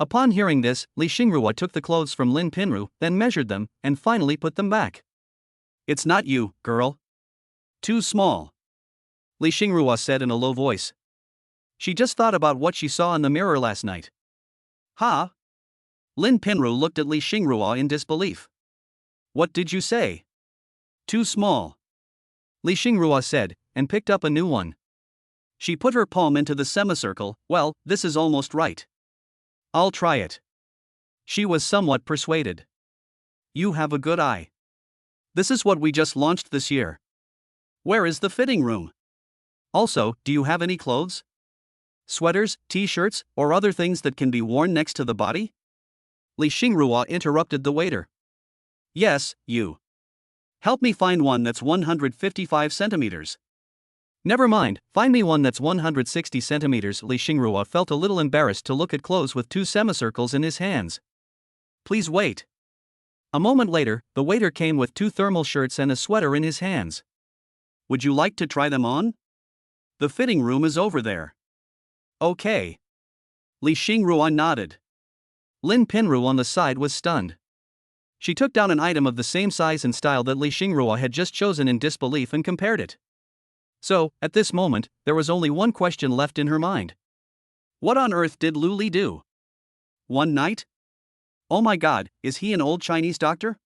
Upon hearing this, Li Xingrua took the clothes from Lin Pinru, then measured them, and finally put them back. "It's not you, girl. Too small," Li Xingrua said in a low voice. She just thought about what she saw in the mirror last night. Huh? Lin Pinru looked at Li Xingrua in disbelief. "What did you say?" "Too small," Li Xingrua said, and picked up a new one. She put her palm into the semicircle. "Well, this is almost right. I'll try it." She was somewhat persuaded. "You have a good eye. This is what we just launched this year. Where is the fitting room? Also, do you have any clothes? Sweaters, t-shirts, or other things that can be worn next to the body?" Li Xingrua interrupted the waiter. "Yes, you. Help me find one that's 155 centimeters. "Never mind, find me one that's 160 centimeters. Li Xingrua felt a little embarrassed to look at clothes with two semicircles in his hands. "Please wait." A moment later, the waiter came with two thermal shirts and a sweater in his hands. "Would you like to try them on? The fitting room is over there." "Okay." Li Xingrua nodded. Lin Pinru on the side was stunned. She took down an item of the same size and style that Li Xingrua had just chosen in disbelief and compared it. So, at this moment, there was only one question left in her mind. What on earth did Lu Li do? One night? Oh my god, is he an old Chinese doctor?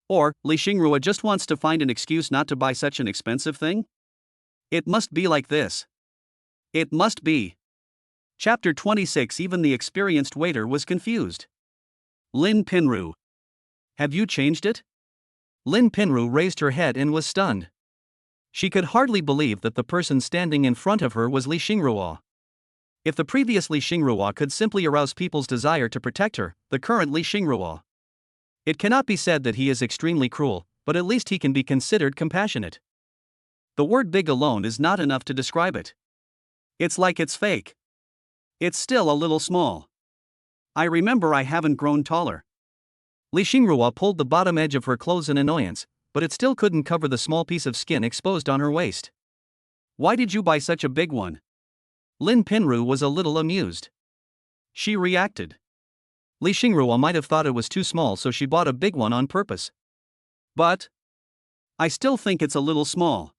Or, Li Xingrua just wants to find an excuse not to buy such an expensive thing? It must be like this. It must be. Chapter 26. Even the experienced waiter was confused. Lin Pinru. Have you changed it? Lin Pinru raised her head and was stunned. She could hardly believe that the person standing in front of her was Li Xingrua. If the previous Li Xingrua could simply arouse people's desire to protect her, the current Li Xingrua. It cannot be said that he is extremely cruel, but at least he can be considered compassionate. The word big alone is not enough to describe it. It's like it's fake. It's still a little small. I remember I haven't grown taller. Li Xingrua pulled the bottom edge of her clothes in annoyance, but it still couldn't cover the small piece of skin exposed on her waist. Why did you buy such a big one? Lin Pinru was a little amused. She reacted. Li Xingrua might have thought it was too small, so she bought a big one on purpose. But I still think it's a little small,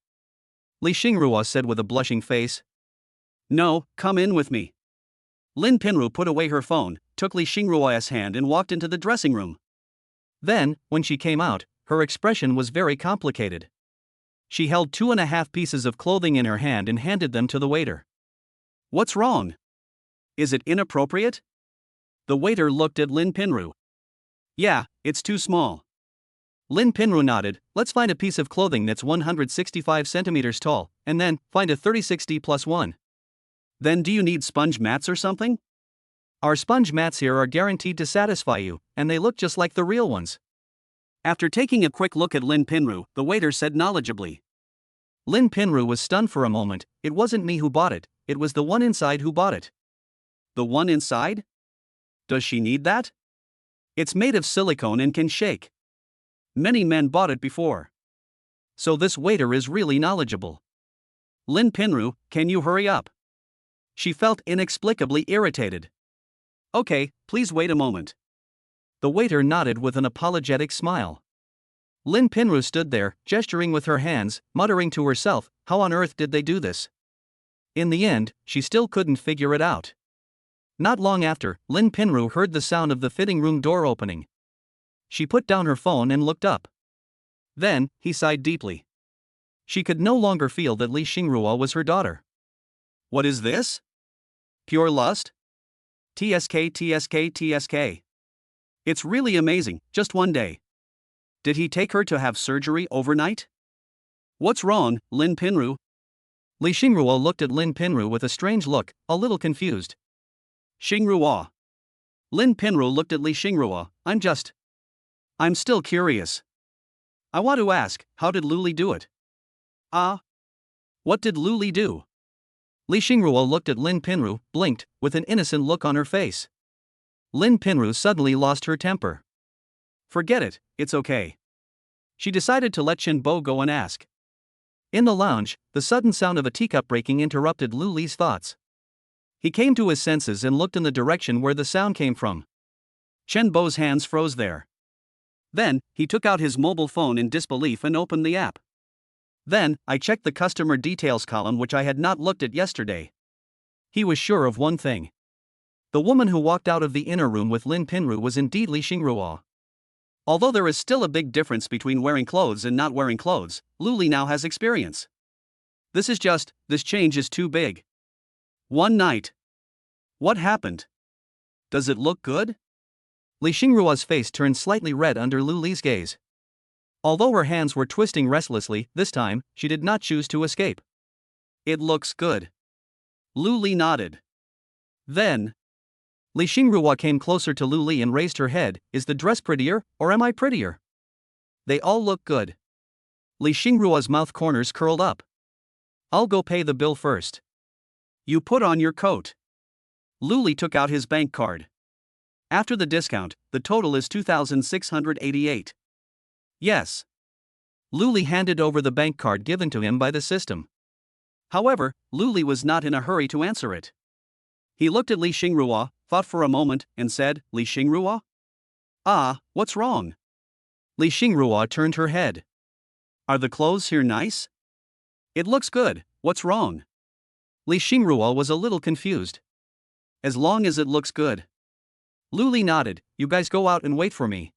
Li Xingrua said with a blushing face. No, come in with me. Lin Pinru put away her phone, took Li Xingrua's hand and walked into the dressing room. Then, when she came out, her expression was very complicated. She held 2.5 pieces of clothing in her hand and handed them to the waiter. What's wrong? Is it inappropriate? The waiter looked at Lin Pinru. Yeah, it's too small. Lin Pinru nodded. Let's find a piece of clothing that's 165 centimeters tall, and then find a 36D plus 1. Then do you need sponge mats or something? Our sponge mats here are guaranteed to satisfy you, and they look just like the real ones. After taking a quick look at Lin Pinru, the waiter said knowledgeably. Lin Pinru was stunned for a moment. It wasn't me who bought it, it was the one inside who bought it. The one inside? Does she need that? It's made of silicone and can shake. Many men bought it before. So this waiter is really knowledgeable. Lin Pinru, can you hurry up? She felt inexplicably irritated. Okay, please wait a moment. The waiter nodded with an apologetic smile. Lin Pinru stood there, gesturing with her hands, muttering to herself, how on earth did they do this? In the end, she still couldn't figure it out. Not long after, Lin Pinru heard the sound of the fitting room door opening. She put down her phone and looked up. Then, he sighed deeply. She could no longer feel that Li Xingrua was her daughter. What is this? Pure lust? TSK TSK TSK. It's really amazing, just one day. Did he take her to have surgery overnight? What's wrong, Lin Pinru? Li Xingrua looked at Lin Pinru with a strange look, a little confused. Xingrua. Lin Pinru looked at Li Xingrua. I'm still curious. I want to ask, how did Lu Li do it? What did Lu Li do? Li Xingrua looked at Lin Pinru, blinked, with an innocent look on her face. Lin Pinru suddenly lost her temper. Forget it, it's okay. She decided to let Chen Bo go and ask. In the lounge, the sudden sound of a teacup breaking interrupted Lu Li's thoughts. He came to his senses and looked in the direction where the sound came from. Chen Bo's hands froze there. Then, he took out his mobile phone in disbelief and opened the app. Then, I checked the customer details column which I had not looked at yesterday. He was sure of one thing. The woman who walked out of the inner room with Lin Pinru was indeed Li Xingrua. Although there is still a big difference between wearing clothes and not wearing clothes, Lu Li now has experience. This change is too big. One night. What happened? Does it look good? Li Xingrua's face turned slightly red under Lu Li's gaze. Although her hands were twisting restlessly, this time, she did not choose to escape. It looks good. Lu Li nodded. Then, Li Xingrua came closer to Lu Li and raised her head. Is the dress prettier, or am I prettier? They all look good. Li Xingrua's mouth corners curled up. I'll go pay the bill first. You put on your coat. Lu Li took out his bank card. After the discount, the total is 2,688. Yes. Lu Li handed over the bank card given to him by the system. However, Lu Li was not in a hurry to answer it. He looked at Li Xingrua, thought for a moment, and said, Li Xingrua? What's wrong? Li Xingrua turned her head. Are the clothes here nice? It looks good, what's wrong? Li Xingrua was a little confused. As long as it looks good. Lu Li nodded. You guys go out and wait for me.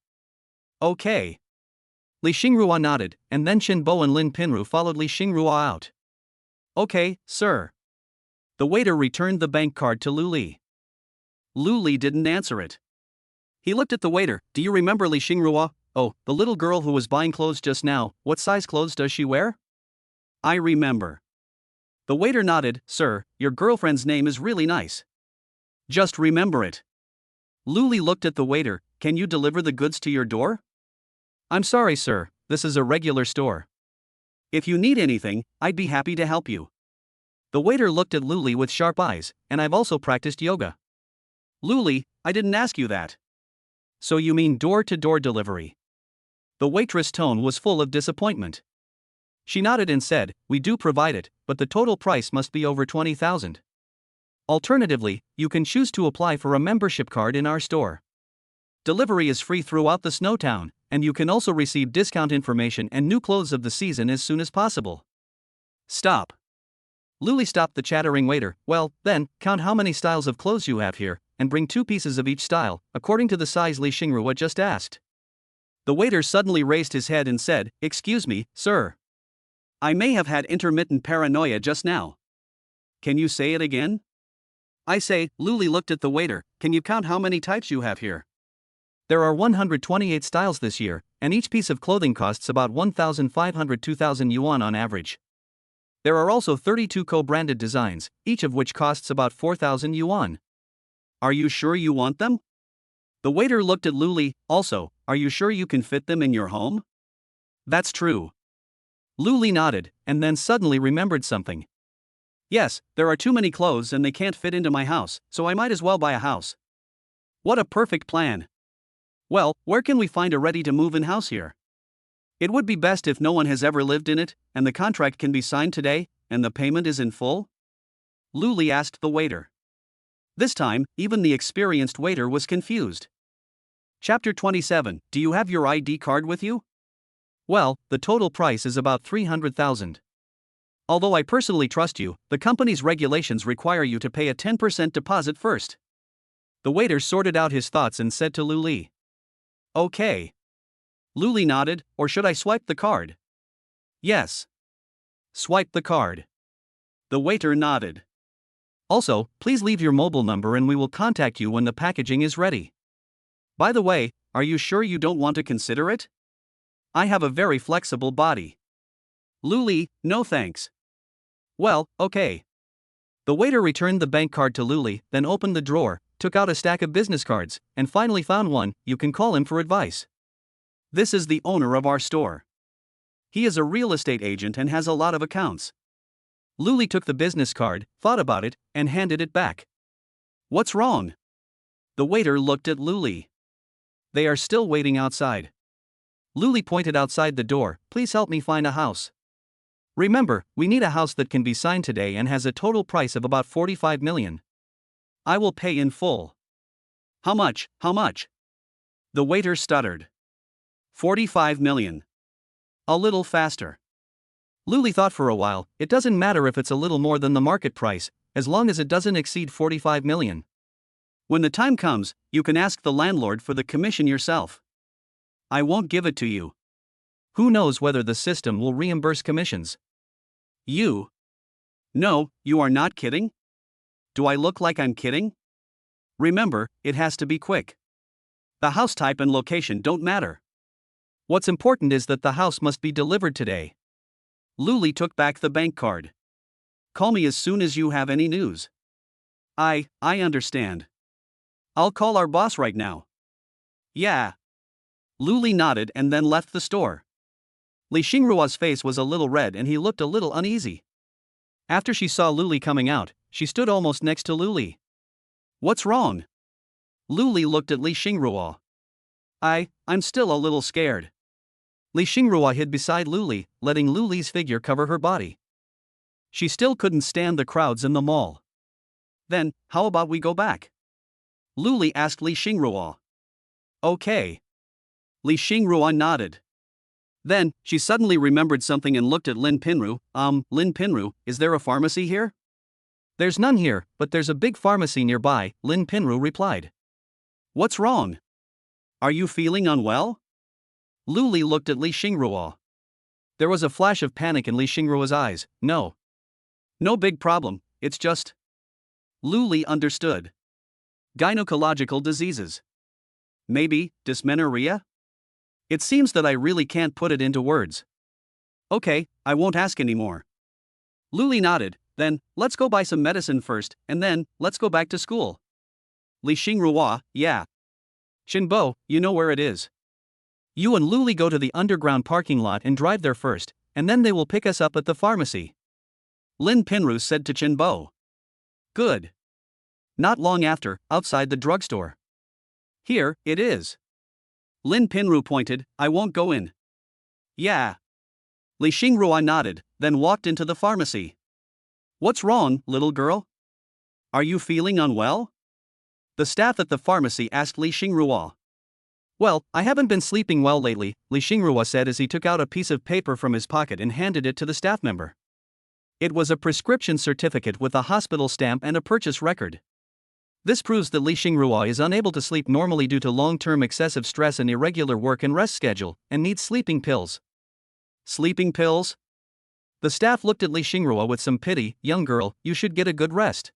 Okay. Li Xingrua nodded, and then Chen Bo and Lin Pinru followed Li Xingrua out. Okay, sir. The waiter returned the bank card to Lu Li. Lu Li didn't answer it. He looked at the waiter. Do you remember Li Xingrua? Oh, the little girl who was buying clothes just now. What size clothes does she wear? I remember. The waiter nodded. Sir, your girlfriend's name is really nice. Just remember it. Lu Li looked at the waiter. Can you deliver the goods to your door? I'm sorry, sir, this is a regular store. If you need anything, I'd be happy to help you. The waiter looked at Lu Li with sharp eyes. And I've also practiced yoga. Lu Li, I didn't ask you that. So you mean door-to-door delivery? The waitress' tone was full of disappointment. She nodded and said, we do provide it, but the total price must be over 20,000. Alternatively, you can choose to apply for a membership card in our store. Delivery is free throughout the Snowtown, and you can also receive discount information and new clothes of the season as soon as possible. Stop. Lu Li stopped the chattering waiter. Well, then, count how many styles of clothes you have here, and bring 2 pieces of each style, according to the size Li Xingrua just asked. The waiter suddenly raised his head and said, Excuse me, sir. I may have had intermittent paranoia just now. Can you say it again? I say, Lu Li looked at the waiter. Can you count how many types you have here? There are 128 styles this year, and each piece of clothing costs about 1,500 2,000 yuan on average. There are also 32 co-branded designs, each of which costs about 4,000 yuan. Are you sure you want them? The waiter looked at Luli. Also, are you sure you can fit them in your home? That's true. Luli nodded, and then suddenly remembered something. Yes, there are too many clothes and they can't fit into my house, so I might as well buy a house. What a perfect plan. Well, where can we find a ready-to-move-in house here? It would be best if no one has ever lived in it, and the contract can be signed today, and the payment is in full? Luli asked the waiter. This time, even the experienced waiter was confused. Chapter 27. Do you have your ID card with you? Well, the total price is about 300,000. Although I personally trust you, the company's regulations require you to pay a 10% deposit first. The waiter sorted out his thoughts and said to Luli. Okay. Luli nodded. Or should I swipe the card? Yes. Swipe the card. The waiter nodded. Also, please leave your mobile number and we will contact you when the packaging is ready. By the way, are you sure you don't want to consider it? I have a very flexible body. Luli, no thanks. Well, okay. The waiter returned the bank card to Luli, then opened the drawer, took out a stack of business cards, and finally found one. You can call him for advice. This is the owner of our store. He is a real estate agent and has a lot of accounts. Luli took the business card, thought about it, and handed it back. What's wrong? The waiter looked at Luli. They are still waiting outside. Luli pointed outside the door. Please help me find a house. Remember, we need a house that can be signed today and has a total price of about 45 million. I will pay in full. How much? How much? The waiter stuttered. 45 million. A little faster. Luli thought for a while. It doesn't matter if it's a little more than the market price, as long as it doesn't exceed 45 million. When the time comes, you can ask the landlord for the commission yourself. I won't give it to you. Who knows whether the system will reimburse commissions? You? No, you are not kidding? Do I look like I'm kidding? Remember, it has to be quick. The house type and location don't matter. What's important is that the house must be delivered today. Luli took back the bank card. Call me as soon as you have any news. I understand. I'll call our boss right now. Yeah. Luli nodded and then left the store. Li Xingruo's face was a little red and he looked a little uneasy. After she saw Luli coming out, she stood almost next to Luli. What's wrong? Luli looked at Li Xingruo. I'm still a little scared. Li Xingruo hid beside Luli, letting Luli's figure cover her body. She still couldn't stand the crowds in the mall. Then, how about we go back? Luli asked Li Xingruo. Okay. Li Xingruo nodded. Then, she suddenly remembered something and looked at Lin Pinru. Lin Pinru, is there a pharmacy here? There's none here, but there's a big pharmacy nearby, Lin Pinru replied. What's wrong? Are you feeling unwell? Luli looked at Li Xingruo. There was a flash of panic in Li Xingruo's eyes. No. No big problem, it's just. Luli understood. Gynecological diseases. Maybe, dysmenorrhea? It seems that I really can't put it into words. Okay, I won't ask anymore. Luli nodded. Then, let's go buy some medicine first, and then, let's go back to school. Li Xingruo, yeah. Shinbo, you know where it is. You and Luli go to the underground parking lot and drive there first, and then they will pick us up at the pharmacy. Lin Pinru said to Chenbo. Good. Not long after, outside the drugstore. Here, it is. Lin Pinru pointed. I won't go in. Yeah. Li Xingruo nodded, then walked into the pharmacy. What's wrong, little girl? Are you feeling unwell? The staff at the pharmacy asked Li Xingruo. Well, I haven't been sleeping well lately, Li Xingruo said as he took out a piece of paper from his pocket and handed it to the staff member. It was a prescription certificate with a hospital stamp and a purchase record. This proves that Li Xingruo is unable to sleep normally due to long-term excessive stress and irregular work and rest schedule, and needs sleeping pills. Sleeping pills? The staff looked at Li Xingruo with some pity. Young girl, you should get a good rest.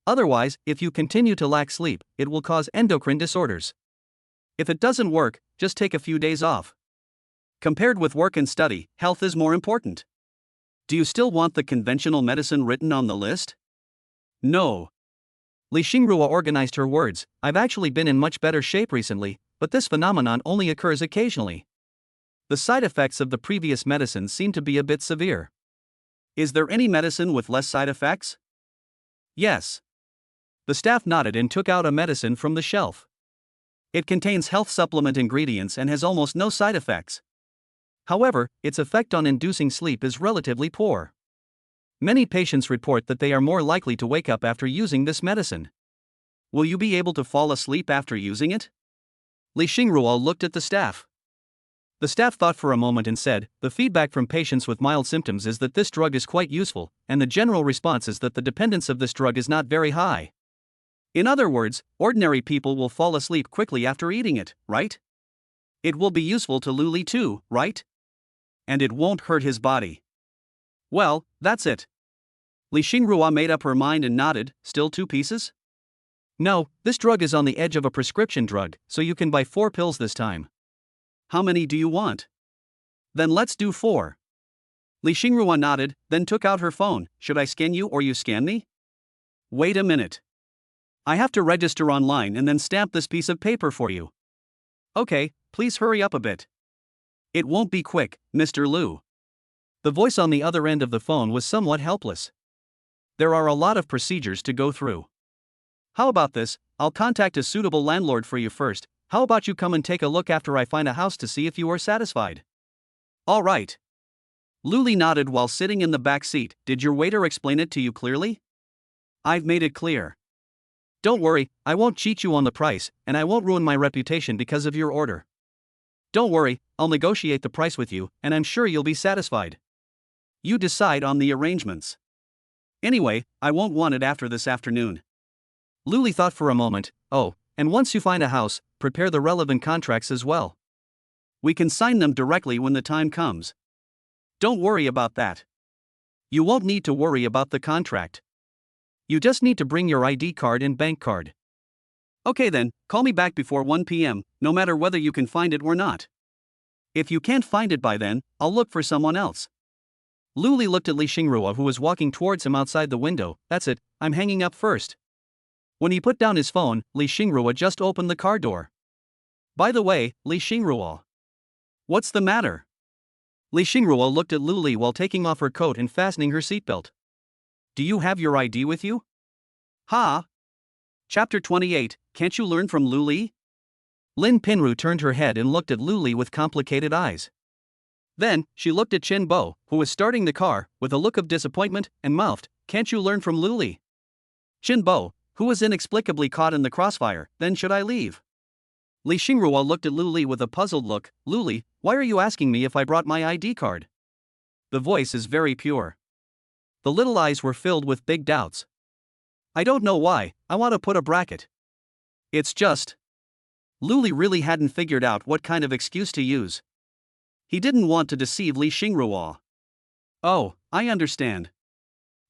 Otherwise, if you continue to lack sleep, it will cause endocrine disorders. If it doesn't work, just take a few days off. Compared with work and study, health is more important. Do you still want the conventional medicine written on the list? No. Li Xingrua organized her words. I've actually been in much better shape recently, but this phenomenon only occurs occasionally. The side effects of the previous medicine seem to be a bit severe. Is there any medicine with less side effects? Yes. The staff nodded and took out a medicine from the shelf. It contains health supplement ingredients and has almost no side effects. However, its effect on inducing sleep is relatively poor. Many patients report that they are more likely to wake up after using this medicine. Will you be able to fall asleep after using it? Li Xingrua looked at the staff. The staff thought for a moment and said, the feedback from patients with mild symptoms is that this drug is quite useful, and the general response is that the dependence of this drug is not very high. In other words, ordinary people will fall asleep quickly after eating it, right? It will be useful to Luli too, right? And it won't hurt his body. Well, that's it. Li Xingrua made up her mind and nodded. Still 2 pieces? No, this drug is on the edge of a prescription drug, so you can buy 4 pills this time. How many do you want? Then let's do 4. Li Xingrua nodded, then took out her phone. Should I scan you or you scan me? Wait a minute. I have to register online and then stamp this piece of paper for you. Okay, please hurry up a bit. It won't be quick, Mr. Liu. The voice on the other end of the phone was somewhat helpless. There are a lot of procedures to go through. How about this? I'll contact a suitable landlord for you first. How about you come and take a look after I find a house to see if you are satisfied? All right. Luli nodded while sitting in the back seat. Did your waiter explain it to you clearly? I've made it clear. Don't worry, I won't cheat you on the price, and I won't ruin my reputation because of your order. Don't worry, I'll negotiate the price with you, and I'm sure you'll be satisfied. You decide on the arrangements. Anyway, I won't want it after this afternoon. Luli thought for a moment. Oh, and once you find a house, prepare the relevant contracts as well. We can sign them directly when the time comes. Don't worry about that. You won't need to worry about the contract. You just need to bring your ID card and bank card. Okay then, call me back before 1 p.m., no matter whether you can find it or not. If you can't find it by then, I'll look for someone else. Luli looked at Li Xingrua, who was walking towards him outside the window. That's it, I'm hanging up first. When he put down his phone, Li Xingrua just opened the car door. By the way, Li Xingrua. What's the matter? Li Xingrua looked at Luli while taking off her coat and fastening her seatbelt. Do you have your ID with you? Ha! Chapter 28, Can't you learn from Luli? Lin Pinru turned her head and looked at Luli with complicated eyes. Then, she looked at Chen Bo, who was starting the car, with a look of disappointment, and mouthed, Can't you learn from Luli? Chen Bo, who was inexplicably caught in the crossfire, then should I leave? Li Xingrua looked at Luli with a puzzled look. Luli, why are you asking me if I brought my ID card? The voice is very pure. The little eyes were filled with big doubts. I don't know why, I want to put a bracket. It's just. Luli really hadn't figured out what kind of excuse to use. He didn't want to deceive Li Xingrua. Oh, I understand.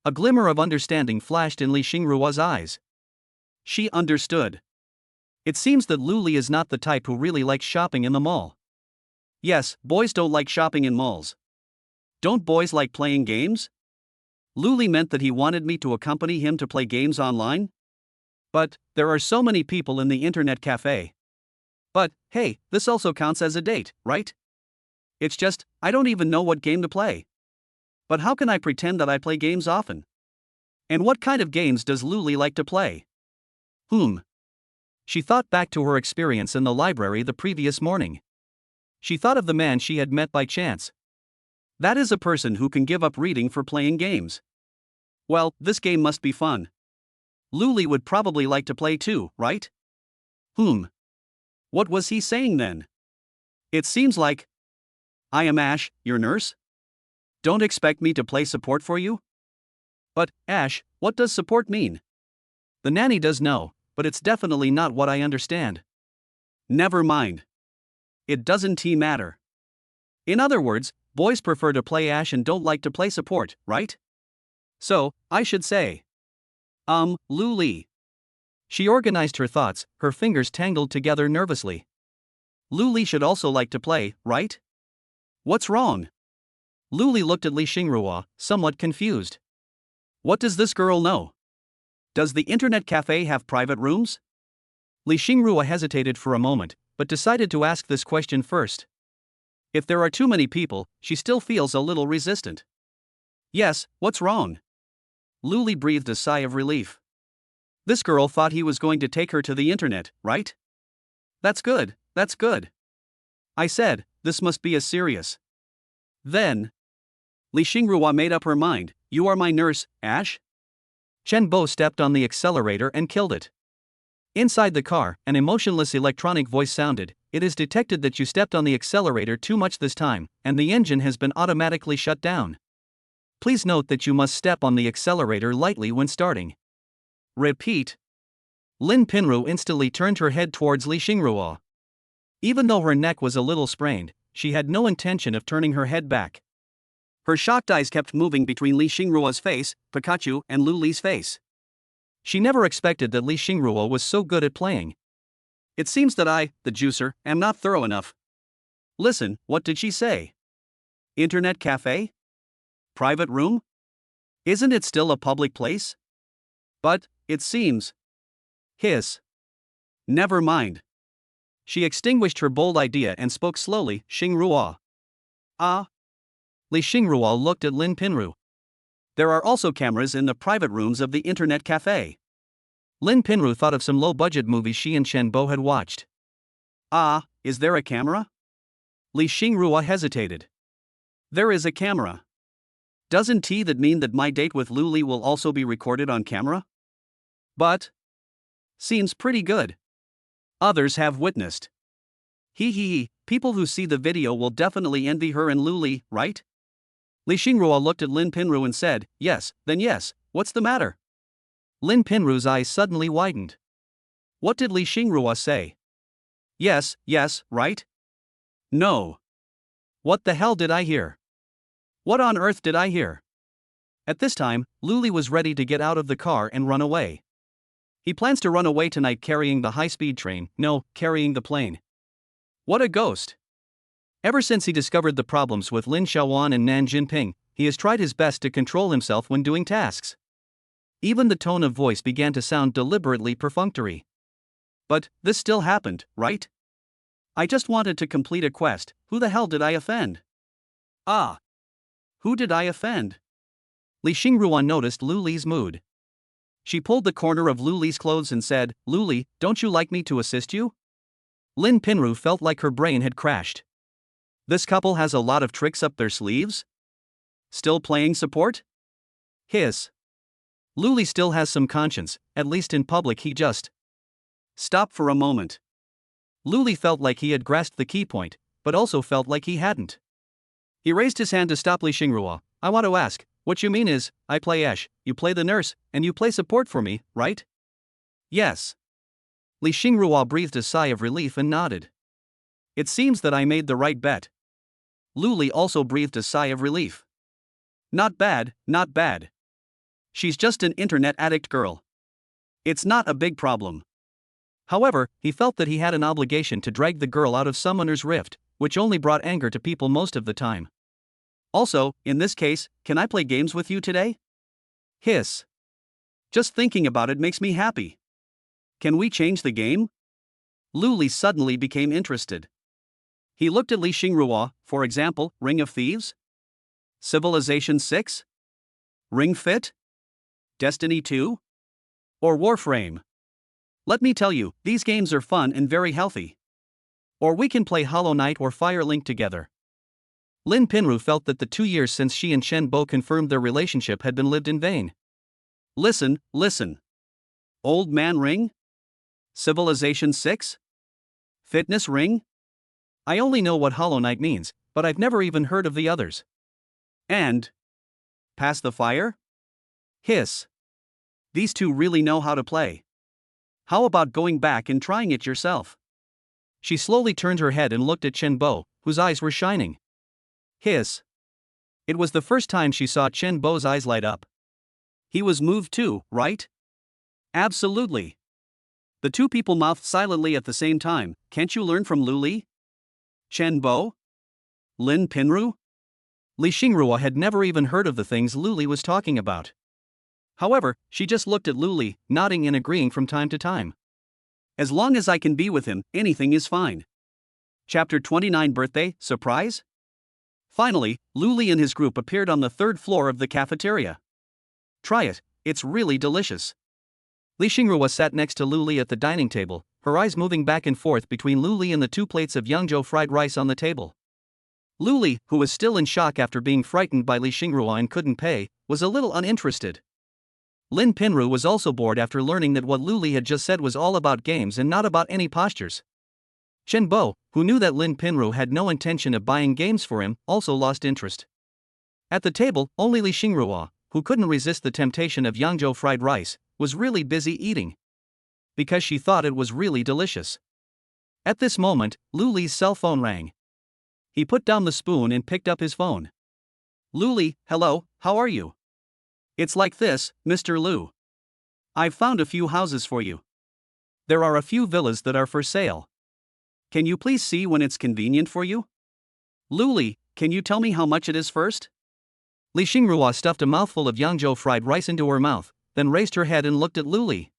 A glimmer of understanding flashed in Li Xingrua's eyes. She understood. It seems that Luli is not the type who really likes shopping in the mall. Yes, boys don't like shopping in malls. Don't boys like playing games? Luli meant that he wanted me to accompany him to play games online? But, there are so many people in the internet cafe. But, hey, this also counts as a date, right? It's just, I don't even know what game to play. But how can I pretend that I play games often? And what kind of games does Luli like to play? She thought back to her experience in the library the previous morning. She thought of the man she had met by chance. That is a person who can give up reading for playing games. Well, this game must be fun. Luli would probably like to play too, right? What was he saying then? It seems like. I am Ash, your nurse? Don't expect me to play support for you? But, Ash, what does support mean? The nanny does know, but it's definitely not what I understand. Never mind. It doesn't matter. In other words, boys prefer to play Ash and don't like to play support, right? So, I should say. Luli. She organized her thoughts, her fingers tangled together nervously. Lu Li should also like to play, right? What's wrong? Lu Li looked at Li Xingrua, somewhat confused. What does this girl know? Does the internet cafe have private rooms? Li Xingrua hesitated for a moment, but decided to ask this question first. If there are too many people, she still feels a little resistant. Yes, what's wrong? Lu Li breathed a sigh of relief. This girl thought he was going to take her to the internet, right? That's good, that's good. I said, this must be as serious. Then, Li Xingrua made up her mind. You are my nurse, Ash? Chen Bo stepped on the accelerator and killed it. Inside the car, an emotionless electronic voice sounded. It is detected that you stepped on the accelerator too much this time, and the engine has been automatically shut down. Please note that you must step on the accelerator lightly when starting. Repeat. Lin Pinru instantly turned her head towards Li Xingrua. Even though her neck was a little sprained, she had no intention of turning her head back. Her shocked eyes kept moving between Li Xingrua's face, Pikachu, and Lu Li's face. She never expected that Li Xingrua was so good at playing. It seems that I, the juicer, am not thorough enough. Listen, what did she say? Internet cafe? Private room? Isn't it still a public place? But, it seems. Hiss. Never mind. She extinguished her bold idea and spoke slowly, Xingrua. Ah. Li Xingrua looked at Lin Pinru. There are also cameras in the private rooms of the internet cafe. Lin Pinru thought of some low-budget movies she and Chen Bo had watched. Ah, is there a camera? Li Xingrua hesitated. There is a camera. Doesn't that mean that my date with Lu Li will also be recorded on camera? But seems pretty good. Others have witnessed. Hee, people who see the video will definitely envy her and Lu Li, right? Li Xingrua looked at Lin Pinru and said, yes, then yes, what's the matter? Lin Pinru's eyes suddenly widened. What did Li Xingrua say? Yes, right? No. What the hell did I hear? What on earth did I hear? At this time, Lu Li was ready to get out of the car and run away. He plans to run away tonight carrying the high-speed train, no, carrying the plane. What a ghost. Ever since he discovered the problems with Lin Xiaowan and Nan Jinping, he has tried his best to control himself when doing tasks. Even the tone of voice began to sound deliberately perfunctory. But, this still happened, right? I just wanted to complete a quest. Who the hell did I offend? Ah. Who did I offend? Li Xingrua noticed Lu Li's mood. She pulled the corner of Lu Li's clothes and said, Lu Li, don't you like me to assist you? Lin Pinru felt like her brain had crashed. This couple has a lot of tricks up their sleeves? Still playing support? Hiss. Lu Li still has some conscience, at least in public he just. Stop for a moment. Lu Li felt like he had grasped the key point, but also felt like he hadn't. He raised his hand to stop Li Xingrua. I want to ask, what you mean is, I play Ash, you play the nurse, and you play support for me, right? Yes. Li Xingrua breathed a sigh of relief and nodded. It seems that I made the right bet. Lu Li also breathed a sigh of relief. Not bad, not bad. She's just an internet addict girl. It's not a big problem. However, he felt that he had an obligation to drag the girl out of Summoner's Rift, which only brought anger to people most of the time. Also, in this case, can I play games with you today? Hiss. Just thinking about it makes me happy. Can we change the game? Lu Li suddenly became interested. He looked at Li Xingrua, for example, Ring of Thieves? Civilization 6? Ring Fit? Destiny 2? Or Warframe? Let me tell you, these games are fun and very healthy. Or we can play Hollow Knight or Firelink together. Lin Pinru felt that the 2 years since she and Chen Bo confirmed their relationship had been lived in vain. Listen. Old Man Ring? Civilization 6? Fitness Ring? I only know what Hollow Knight means, but I've never even heard of the others. And Pass the Fire? Hiss. These two really know how to play. How about going back and trying it yourself? She slowly turned her head and looked at Chen Bo, whose eyes were shining. Hiss. It was the first time she saw Chen Bo's eyes light up. He was moved too, right? Absolutely. The two people mouthed silently at the same time. Can't you learn from Lu Li? Chen Bo? Lin Pinru? Li Xingrua had never even heard of the things Lu Li was talking about. However, she just looked at Lu Li, nodding and agreeing from time to time. As long as I can be with him, anything is fine. Chapter 29 Birthday Surprise? Finally, Lu Li and his group appeared on the third floor of the cafeteria. Try it, it's really delicious. Li Xingrua sat next to Lu Li at the dining table, her eyes moving back and forth between Lu Li and the 2 plates of Yangzhou fried rice on the table. Lu Li, who was still in shock after being frightened by Li Xingrua and couldn't pay, was a little uninterested. Lin Pinru was also bored after learning that what Lu Li had just said was all about games and not about any postures. Chen Bo, who knew that Lin Pinru had no intention of buying games for him, also lost interest. At the table, only Li Xingrua, who couldn't resist the temptation of Yangzhou fried rice, was really busy eating. Because she thought it was really delicious. At this moment, Lu Li's cell phone rang. He put down the spoon and picked up his phone. Lu Li, hello, how are you? It's like this, Mr. Lu. I've found a few houses for you. There are a few villas that are for sale. Can you please see when it's convenient for you? Lu Li, can you tell me how much it is first? Li Xingrua stuffed a mouthful of Yangzhou fried rice into her mouth, then raised her head and looked at Lu Li.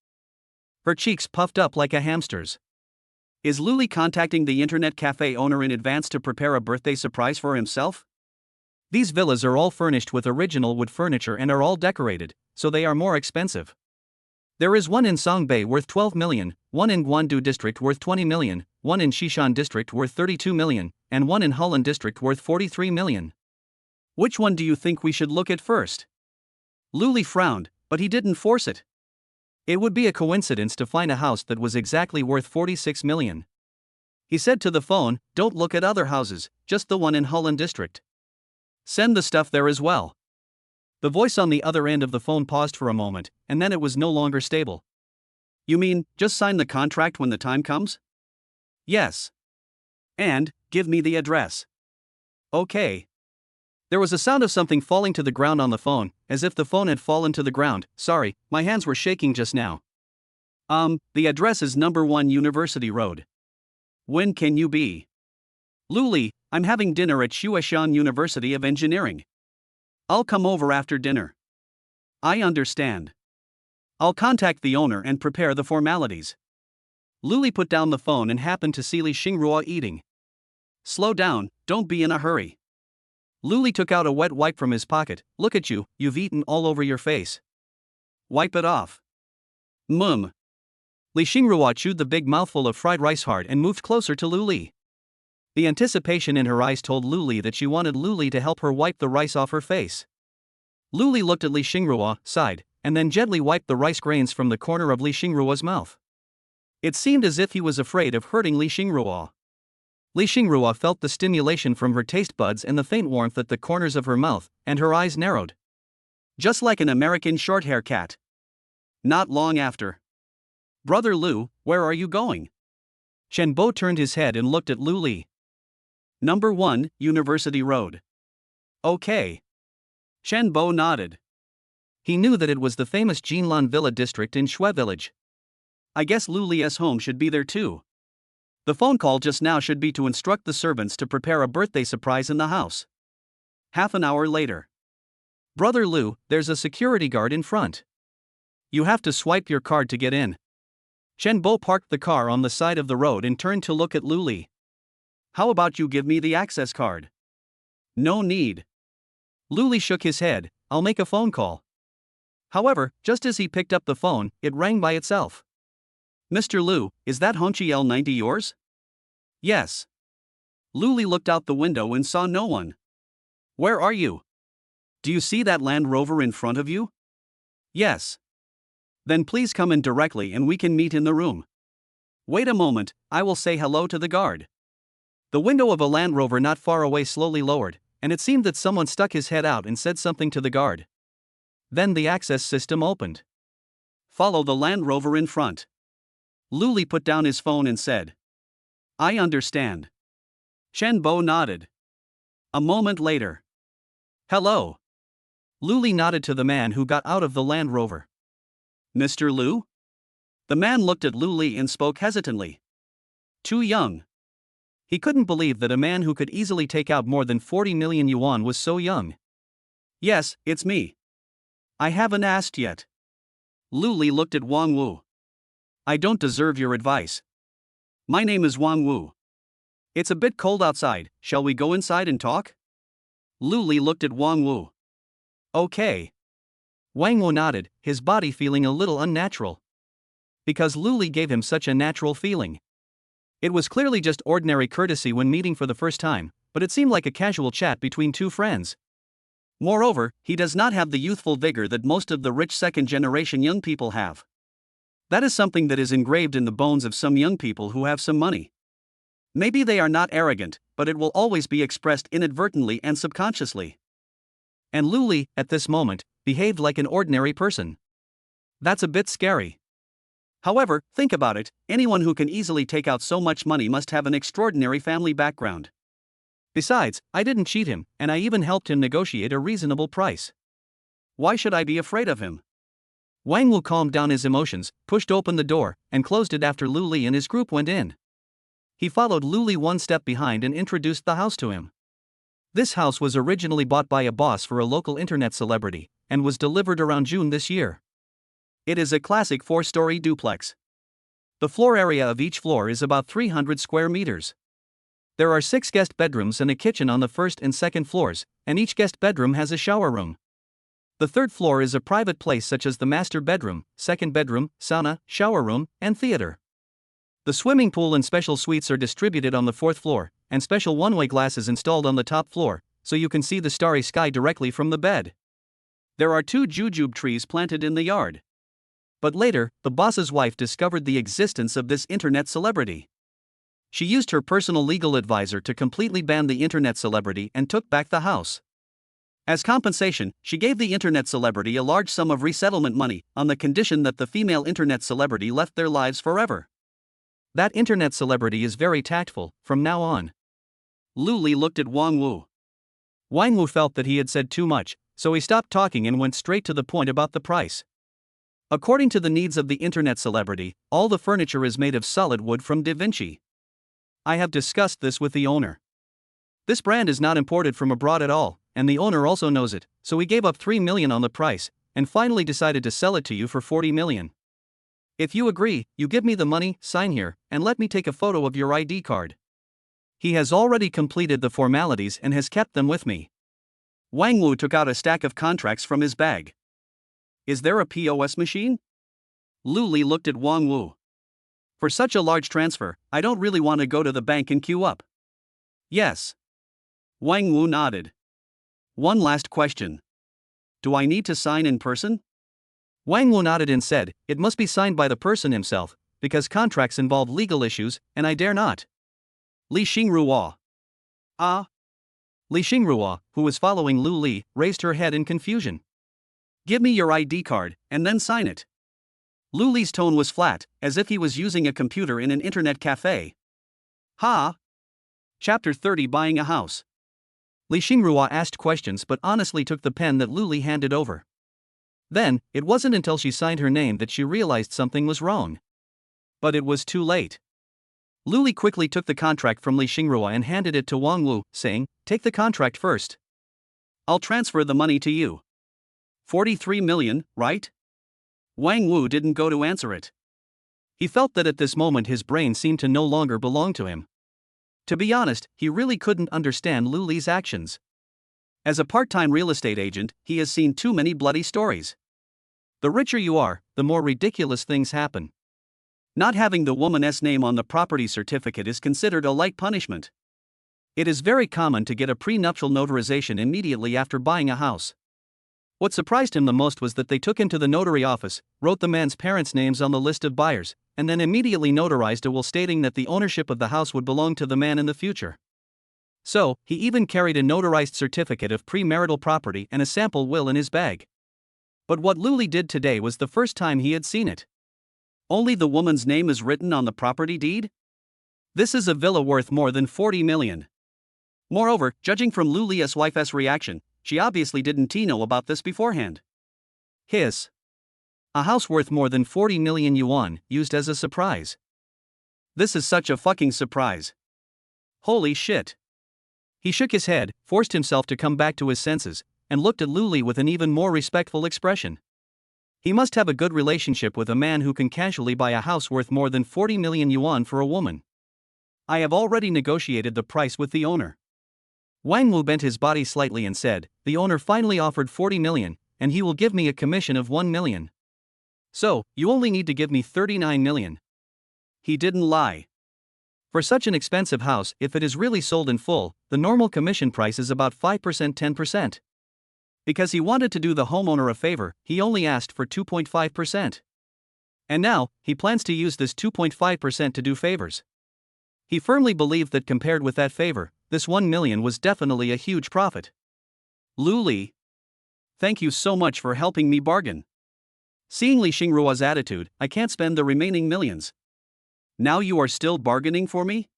Her cheeks puffed up like a hamster's. Is Lu Li contacting the internet cafe owner in advance to prepare a birthday surprise for himself? These villas are all furnished with original wood furniture and are all decorated, so they are more expensive. There is one in Songbei worth 12 million, one in Guandu district worth 20 million, one in Xishan district worth 32 million, and one in Hulan district worth 43 million. Which one do you think we should look at first? Lu Li frowned, but he didn't force it. It would be a coincidence to find a house that was exactly worth 46 million. He said to the phone, don't look at other houses, just the one in Hulan district. Send the stuff there as well. The voice on the other end of the phone paused for a moment, and then it was no longer stable. You mean, just sign the contract when the time comes? Yes. And, give me the address. Okay. There was a sound of something falling to the ground on the phone, as if the phone had fallen to the ground. Sorry, my hands were shaking just now. The address is number 1 University Road. When can you be? Lu Li, I'm having dinner at Shuaishan University of Engineering. I'll come over after dinner. I understand. I'll contact the owner and prepare the formalities. Lu Li put down the phone and happened to see Li Xingrua eating. Slow down, don't be in a hurry. Lu Li took out a wet wipe from his pocket. Look at you, you've eaten all over your face. Wipe it off. Li Xingrua chewed the big mouthful of fried rice hard and moved closer to Lu Li. The anticipation in her eyes told Lu Li that she wanted Lu Li to help her wipe the rice off her face. Lu Li looked at Li Xingrua, sighed, and then gently wiped the rice grains from the corner of Li Xingrua's mouth. It seemed as if he was afraid of hurting Li Xingrua. Li Xingrua felt the stimulation from her taste buds and the faint warmth at the corners of her mouth, and her eyes narrowed. Just like an American short-hair cat. Not long after. Brother Lu, where are you going? Chen Bo turned his head and looked at Lu Li. Number 1, University Road. Okay. Chen Bo nodded. He knew that it was the famous Jinlan Villa district in Shui village. I guess Lu Li's home should be there too. The phone call just now should be to instruct the servants to prepare a birthday surprise in the house. Half an hour later. Brother Lu, there's a security guard in front. You have to swipe your card to get in. Chen Bo parked the car on the side of the road and turned to look at Lu Li. How about you give me the access card? No need. Lu Li shook his head, I'll make a phone call. However, just as he picked up the phone, it rang by itself. Mr. Lu, is that Hongqi L90 yours? Yes. Lu Li looked out the window and saw no one. Where are you? Do you see that Land Rover in front of you? Yes. Then please come in directly and we can meet in the room. Wait a moment, I will say hello to the guard. The window of a Land Rover not far away slowly lowered, and it seemed that someone stuck his head out and said something to the guard. Then the access system opened. Follow the Land Rover in front. Lu Li put down his phone and said. I understand. Chen Bo nodded. A moment later. Hello. Lu Li nodded to the man who got out of the Land Rover. Mr. Lu? The man looked at Lu Li and spoke hesitantly. Too young. He couldn't believe that a man who could easily take out more than 40 million yuan was so young. Yes, it's me. I haven't asked yet. Lu Li looked at Wang Wu. I don't deserve your advice. My name is Wang Wu. It's a bit cold outside, shall we go inside and talk? Lu Li looked at Wang Wu. Okay. Wang Wu nodded, his body feeling a little unnatural. Because Lu Li gave him such a natural feeling. It was clearly just ordinary courtesy when meeting for the first time, but it seemed like a casual chat between two friends. Moreover, he does not have the youthful vigor that most of the rich second-generation young people have. That is something that is engraved in the bones of some young people who have some money. Maybe they are not arrogant, but it will always be expressed inadvertently and subconsciously. And Lu Li, at this moment, behaved like an ordinary person. That's a bit scary. However, think about it, anyone who can easily take out so much money must have an extraordinary family background. Besides, I didn't cheat him, and I even helped him negotiate a reasonable price. Why should I be afraid of him? Wang Wu calmed down his emotions, pushed open the door, and closed it after Lu Li and his group went in. He followed Lu Li one step behind and introduced the house to him. This house was originally bought by a boss for a local internet celebrity, and was delivered around June this year. It is a classic 4-story duplex. The floor area of each floor is about 300 square meters. There are 6 guest bedrooms and a kitchen on the first and second floors, and each guest bedroom has a shower room. The third floor is a private place such as the master bedroom, second bedroom, sauna, shower room, and theater. The swimming pool and special suites are distributed on the 4th floor, and special one-way glasses installed on the top floor, so you can see the starry sky directly from the bed. There are 2 jujube trees planted in the yard. But later, the boss's wife discovered the existence of this internet celebrity. She used her personal legal advisor to completely ban the internet celebrity and took back the house. As compensation, she gave the internet celebrity a large sum of resettlement money, on the condition that the female internet celebrity left their lives forever. That internet celebrity is very tactful, from now on. Lu Li looked at Wang Wu. Wang Wu felt that he had said too much, so he stopped talking and went straight to the point about the price. According to the needs of the internet celebrity, all the furniture is made of solid wood from Da Vinci. I have discussed this with the owner. This brand is not imported from abroad at all, and the owner also knows it, so he gave up 3 million on the price, and finally decided to sell it to you for 40 million. If you agree, you give me the money, sign here, and let me take a photo of your ID card. He has already completed the formalities and has kept them with me. Wang Wu took out a stack of contracts from his bag. Is there a POS machine? Lu Li looked at Wang Wu. For such a large transfer, I don't really want to go to the bank and queue up. Yes. Wang Wu nodded. One last question. Do I need to sign in person? Wang Wu nodded and said, it must be signed by the person himself, because contracts involve legal issues, and I dare not. Li Xingruo. Ah. Li Xingruo, who was following Lu Li, raised her head in confusion. Give me your ID card, and then sign it. Lu Li's tone was flat, as if he was using a computer in an internet cafe. Ha! Chapter 30 Buying a House. Li Xingruo asked questions but honestly took the pen that Lu Li handed over. Then, it wasn't until she signed her name that she realized something was wrong. But it was too late. Lu Li quickly took the contract from Li Xingruo and handed it to Wang Wu, saying, take the contract first. I'll transfer the money to you. 43 million, right? Wang Wu didn't go to answer it. He felt that at this moment his brain seemed to no longer belong to him. To be honest, he really couldn't understand Lu Li's actions. As a part-time real estate agent, he has seen too many bloody stories. The richer you are, the more ridiculous things happen. Not having the woman's name on the property certificate is considered a light punishment. It is very common to get a prenuptial notarization immediately after buying a house. What surprised him the most was that they took him to the notary office, wrote the man's parents' names on the list of buyers, and then immediately notarized a will stating that the ownership of the house would belong to the man in the future. So, he even carried a notarized certificate of premarital property and a sample will in his bag. But what Lu Li did today was the first time he had seen it. Only the woman's name is written on the property deed? This is a villa worth more than 40 million. Moreover, judging from Lu Li's wife's reaction, she obviously didn't know about this beforehand. Hiss. A house worth more than 40 million yuan, used as a surprise. This is such a fucking surprise. Holy shit. He shook his head, forced himself to come back to his senses, and looked at Luli with an even more respectful expression. He must have a good relationship with a man who can casually buy a house worth more than 40 million yuan for a woman. I have already negotiated the price with the owner. Wang Wu bent his body slightly and said, the owner finally offered 40 million, and he will give me a commission of 1 million. So, you only need to give me 39 million. He didn't lie. For such an expensive house, if it is really sold in full, the normal commission price is about 5% 10%. Because he wanted to do the homeowner a favor, he only asked for 2.5%. And now, he plans to use this 2.5% to do favors. He firmly believed that compared with that favor, this 1 million was definitely a huge profit. Luli. Thank you so much for helping me bargain. Seeing Li Xingruo's attitude, I can't spend the remaining millions. Now you are still bargaining for me?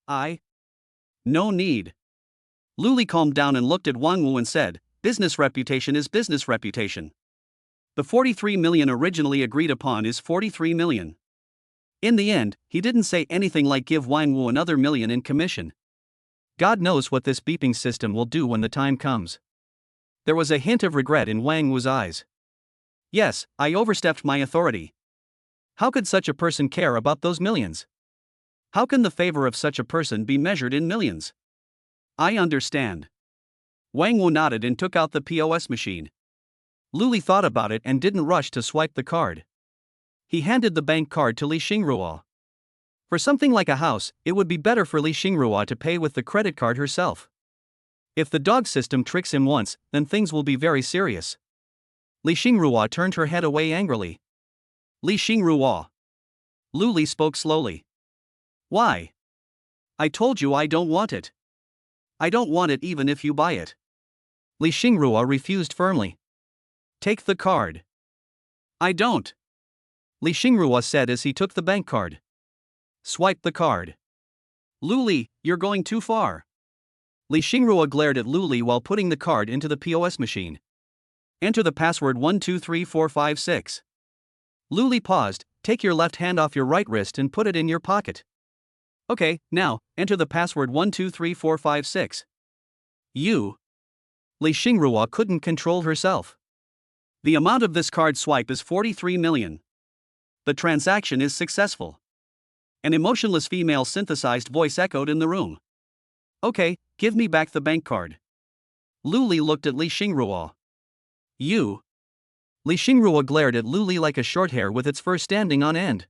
No need. Luli calmed down and looked at Wang Wu and said, business reputation is business reputation. The 43 million originally agreed upon is 43 million. In the end, he didn't say anything like give Wang Wu another million in commission. God knows what this beeping system will do when the time comes. There was a hint of regret in Wang Wu's eyes. Yes, I overstepped my authority. How could such a person care about those millions? How can the favor of such a person be measured in millions? I understand. Wang Wu nodded and took out the POS machine. Luli thought about it and didn't rush to swipe the card. He handed the bank card to Li Xingruo. For something like a house, it would be better for Li Xingruo to pay with the credit card herself. If the dog system tricks him once, then things will be very serious. Li Xingruo turned her head away angrily. Li Xingruo. Luli spoke slowly. Why? I told you I don't want it. I don't want it even if you buy it. Li Xingruo refused firmly. Take the card. I don't. Li Xingruo said as he took the bank card. Swipe the card. Luli, you're going too far. Li Xingruo glared at Luli while putting the card into the POS machine. Enter the password 123456. Luli paused, take your left hand off your right wrist and put it in your pocket. Okay, now, enter the password 123456. You. Li Xingruo couldn't control herself. The amount of this card swipe is 43 million. The transaction is successful. An emotionless female synthesized voice echoed in the room. Okay, give me back the bank card. Luli looked at Li Xingruo. You. Li Xingruo glared at Luli like a short hair with its fur standing on end.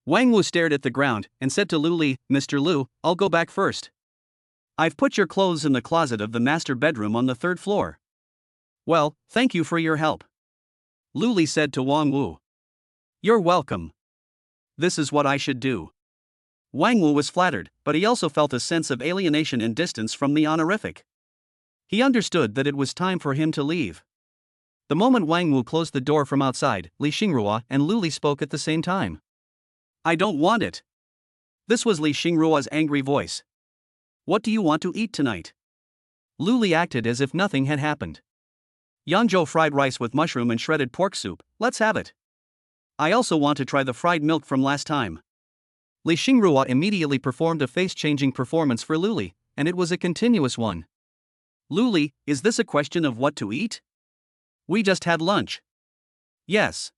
Wang Wu stared at the ground and said to Luli, Mr. Lu, I'll go back first. I've put your clothes in the closet of the master bedroom on the 3rd floor. Well, thank you for your help. Luli said to Wang Wu. You're welcome. This is what I should do. Wang Wu was flattered, but he also felt a sense of alienation and distance from the honorific. He understood that it was time for him to leave. The moment Wang Wu closed the door from outside, Li Xingruo and Luli spoke at the same time. I don't want it. This was Li Xingruo's angry voice. What do you want to eat tonight? Luli acted as if nothing had happened. Yangzhou fried rice with mushroom and shredded pork soup, let's have it. I also want to try the fried milk from last time. Li Xingruo immediately performed a face-changing performance for Luli, and it was a continuous one. Luli, is this a question of what to eat? We just had lunch. Yes.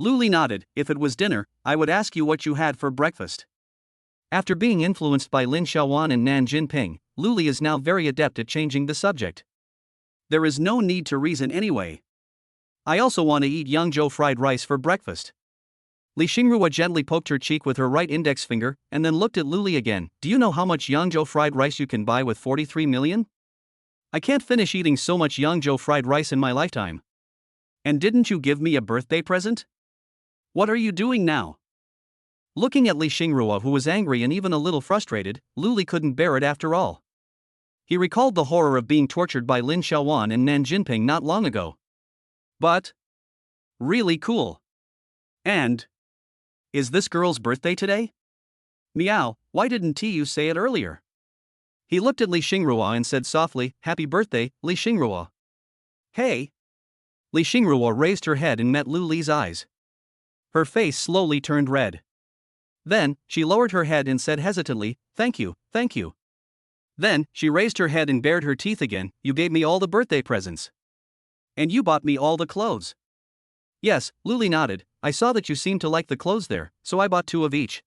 Luli nodded. If it was dinner, I would ask you what you had for breakfast. After being influenced by Lin Xiaowan and Nan Jinping, Luli is now very adept at changing the subject. There is no need to reason anyway. I also want to eat Yangzhou fried rice for breakfast. Li Xingruo gently poked her cheek with her right index finger, and then looked at Luli again. Do you know how much Yangzhou fried rice you can buy with 43 million? I can't finish eating so much Yangzhou fried rice in my lifetime. And didn't you give me a birthday present? What are you doing now? Looking at Li Xingruo, who was angry and even a little frustrated, Luli couldn't bear it after all. He recalled the horror of being tortured by Lin Xiaowan and Nan Jinping not long ago. But really cool. And is this girl's birthday today? Meow, why didn't you say it earlier? He looked at Li Xingruo and said softly, Happy birthday, Li Xingruo. Hey. Li Xingruo raised her head and met Lu Li's eyes. Her face slowly turned red. Then, she lowered her head and said hesitantly, "Thank you, thank you." Then, she raised her head and bared her teeth again. "You gave me all the birthday presents. And you bought me all the clothes." "Yes," Luli nodded, "I saw that you seemed to like the clothes there, so I bought 2 of each.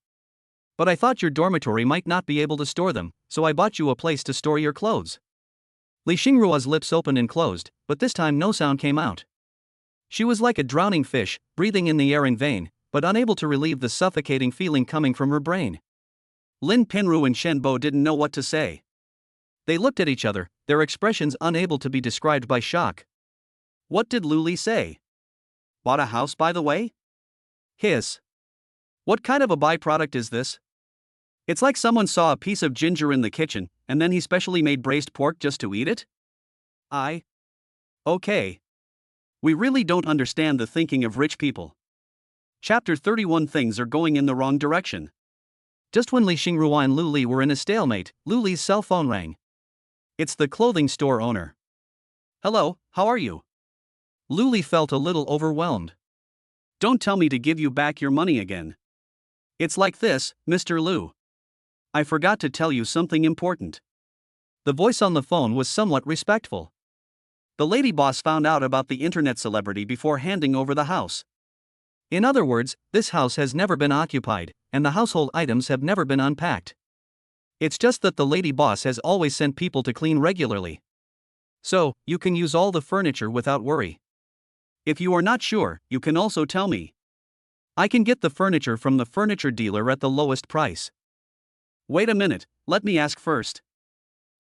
But I thought your dormitory might not be able to store them, so I bought you a place to store your clothes." Li Xingruo's lips opened and closed, but this time no sound came out. She was like a drowning fish, breathing in the air in vain, but unable to relieve the suffocating feeling coming from her brain. Lin Pinru and Shen Bo didn't know what to say. They looked at each other, their expressions unable to be described by shock. What did Luli say? Bought a house, by the way? Hiss. What kind of a byproduct is this? It's like someone saw a piece of ginger in the kitchen, and then he specially made braised pork just to eat it? Okay. We really don't understand the thinking of rich people. Chapter 31. Things are going in the wrong direction. Just when Li Xingrua and Luli were in a stalemate, Luli's cell phone rang. It's the clothing store owner. "Hello, how are you?" Luli felt a little overwhelmed. "Don't tell me to give you back your money again. It's like this, Mr. Lu. I forgot to tell you something important." The voice on the phone was somewhat respectful. The lady boss found out about the internet celebrity before handing over the house. In other words, this house has never been occupied, and the household items have never been unpacked. It's just that the lady boss has always sent people to clean regularly. So, you can use all the furniture without worry. If you are not sure, you can also tell me. I can get the furniture from the furniture dealer at the lowest price. Wait a minute, let me ask first.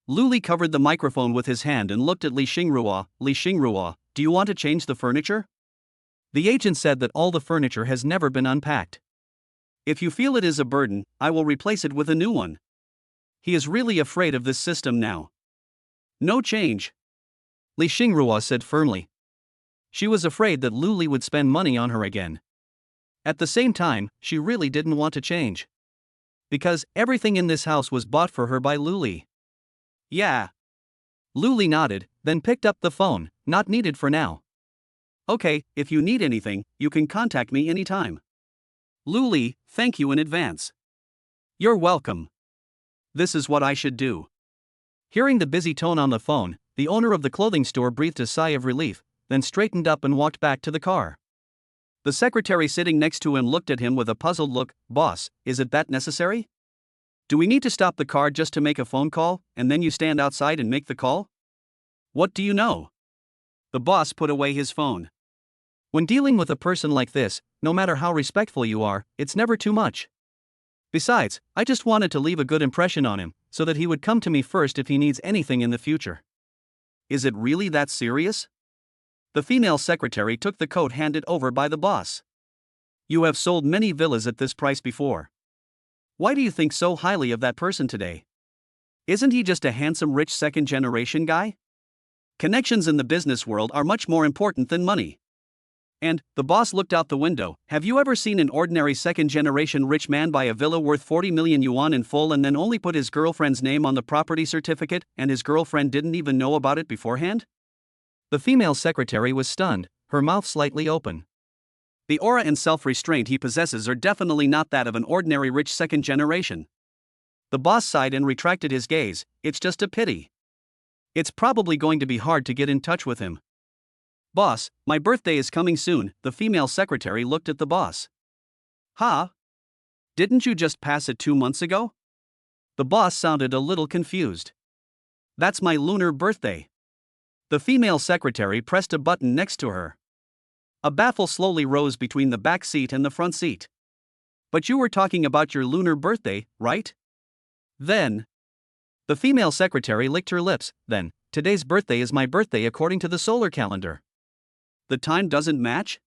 Luli covered the microphone with his hand and looked at Li Xingrua. "Li Xingrua, do you want to change the furniture?" The agent said that all the furniture has never been unpacked. "If you feel it is a burden, I will replace it with a new one." He is really afraid of this system now. "No change," Li Xingrua said firmly. She was afraid that Luli would spend money on her again. At the same time, she really didn't want to change. Because everything in this house was bought for her by Luli. "Yeah." Luli nodded, then picked up the phone. "Not needed for now." "Okay, if you need anything, you can contact me anytime." "Luli, thank you in advance." "You're welcome. This is what I should do." Hearing the busy tone on the phone, the owner of the clothing store breathed a sigh of relief, then straightened up and walked back to the car. The secretary sitting next to him looked at him with a puzzled look. "Boss, is it that necessary? Do we need to stop the car just to make a phone call, and then you stand outside and make the call? What do you know?" The boss put away his phone. When dealing with a person like this, no matter how respectful you are, it's never too much. Besides, I just wanted to leave a good impression on him, so that he would come to me first if he needs anything in the future. Is it really that serious? The female secretary took the coat handed over by the boss. "You have sold many villas at this price before. Why do you think so highly of that person today? Isn't he just a handsome rich second-generation guy? Connections in the business world are much more important than money." And, the boss looked out the window, "Have you ever seen an ordinary second-generation rich man buy a villa worth 40 million yuan in full and then only put his girlfriend's name on the property certificate and his girlfriend didn't even know about it beforehand?" The female secretary was stunned, her mouth slightly open. The aura and self-restraint he possesses are definitely not that of an ordinary rich second generation. The boss sighed and retracted his gaze. "It's just a pity. It's probably going to be hard to get in touch with him." "Boss, my birthday is coming soon." The female secretary looked at the boss. "Huh? Didn't you just pass it 2 months ago?" The boss sounded a little confused. "That's my lunar birthday." The female secretary pressed a button next to her. A baffle slowly rose between the back seat and the front seat. "But you were talking about your lunar birthday, right?" "Then." The female secretary licked her lips. "Then, today's birthday is my birthday according to the solar calendar." "The time doesn't match?"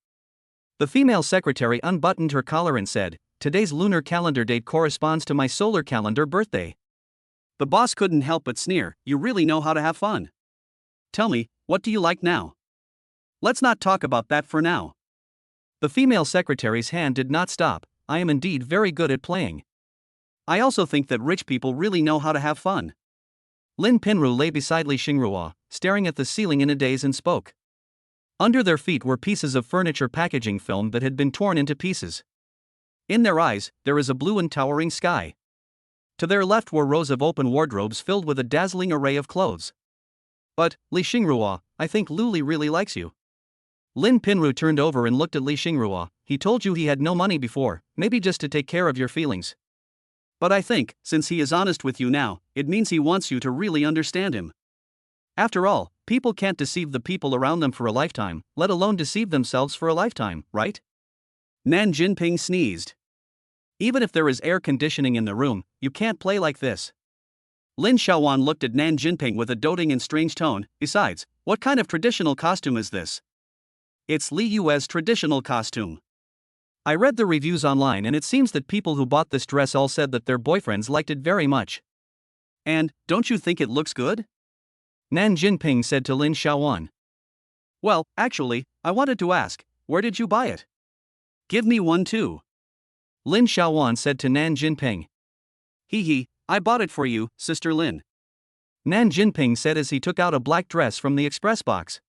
The female secretary unbuttoned her collar and said, "Today's lunar calendar date corresponds to my solar calendar birthday." The boss couldn't help but sneer. "You really know how to have fun. Tell me, what do you like now?" "Let's not talk about that for now." The female secretary's hand did not stop. "I am indeed very good at playing. I also think that rich people really know how to have fun." Lin Pinru lay beside Li Xingrua, staring at the ceiling in a daze and spoke. Under their feet were pieces of furniture packaging film that had been torn into pieces. In their eyes, there is a blue and towering sky. To their left were rows of open wardrobes filled with a dazzling array of clothes. But, Li Xingrua, I think Luli really likes you. Lin Pinru turned over and looked at Li Xingrua. He told you he had no money before, maybe just to take care of your feelings. But I think, since he is honest with you now, it means he wants you to really understand him. After all, people can't deceive the people around them for a lifetime, let alone deceive themselves for a lifetime, right? Nan Jinping sneezed. Even if there is air conditioning in the room, you can't play like this. Lin Xiaowan looked at Nan Jinping with a doting and strange tone. Besides, what kind of traditional costume is this? It's Li Yue's traditional costume. I read the reviews online and it seems that people who bought this dress all said that their boyfriends liked it very much. And, don't you think it looks good? Nan Jinping said to Lin Xiaowan. Well, actually, I wanted to ask, where did you buy it? Give me one too. Lin Xiaowan said to Nan Jinping. Hee, I bought it for you, Sister Lin. Nan Jinping said as he took out a black dress from the express box.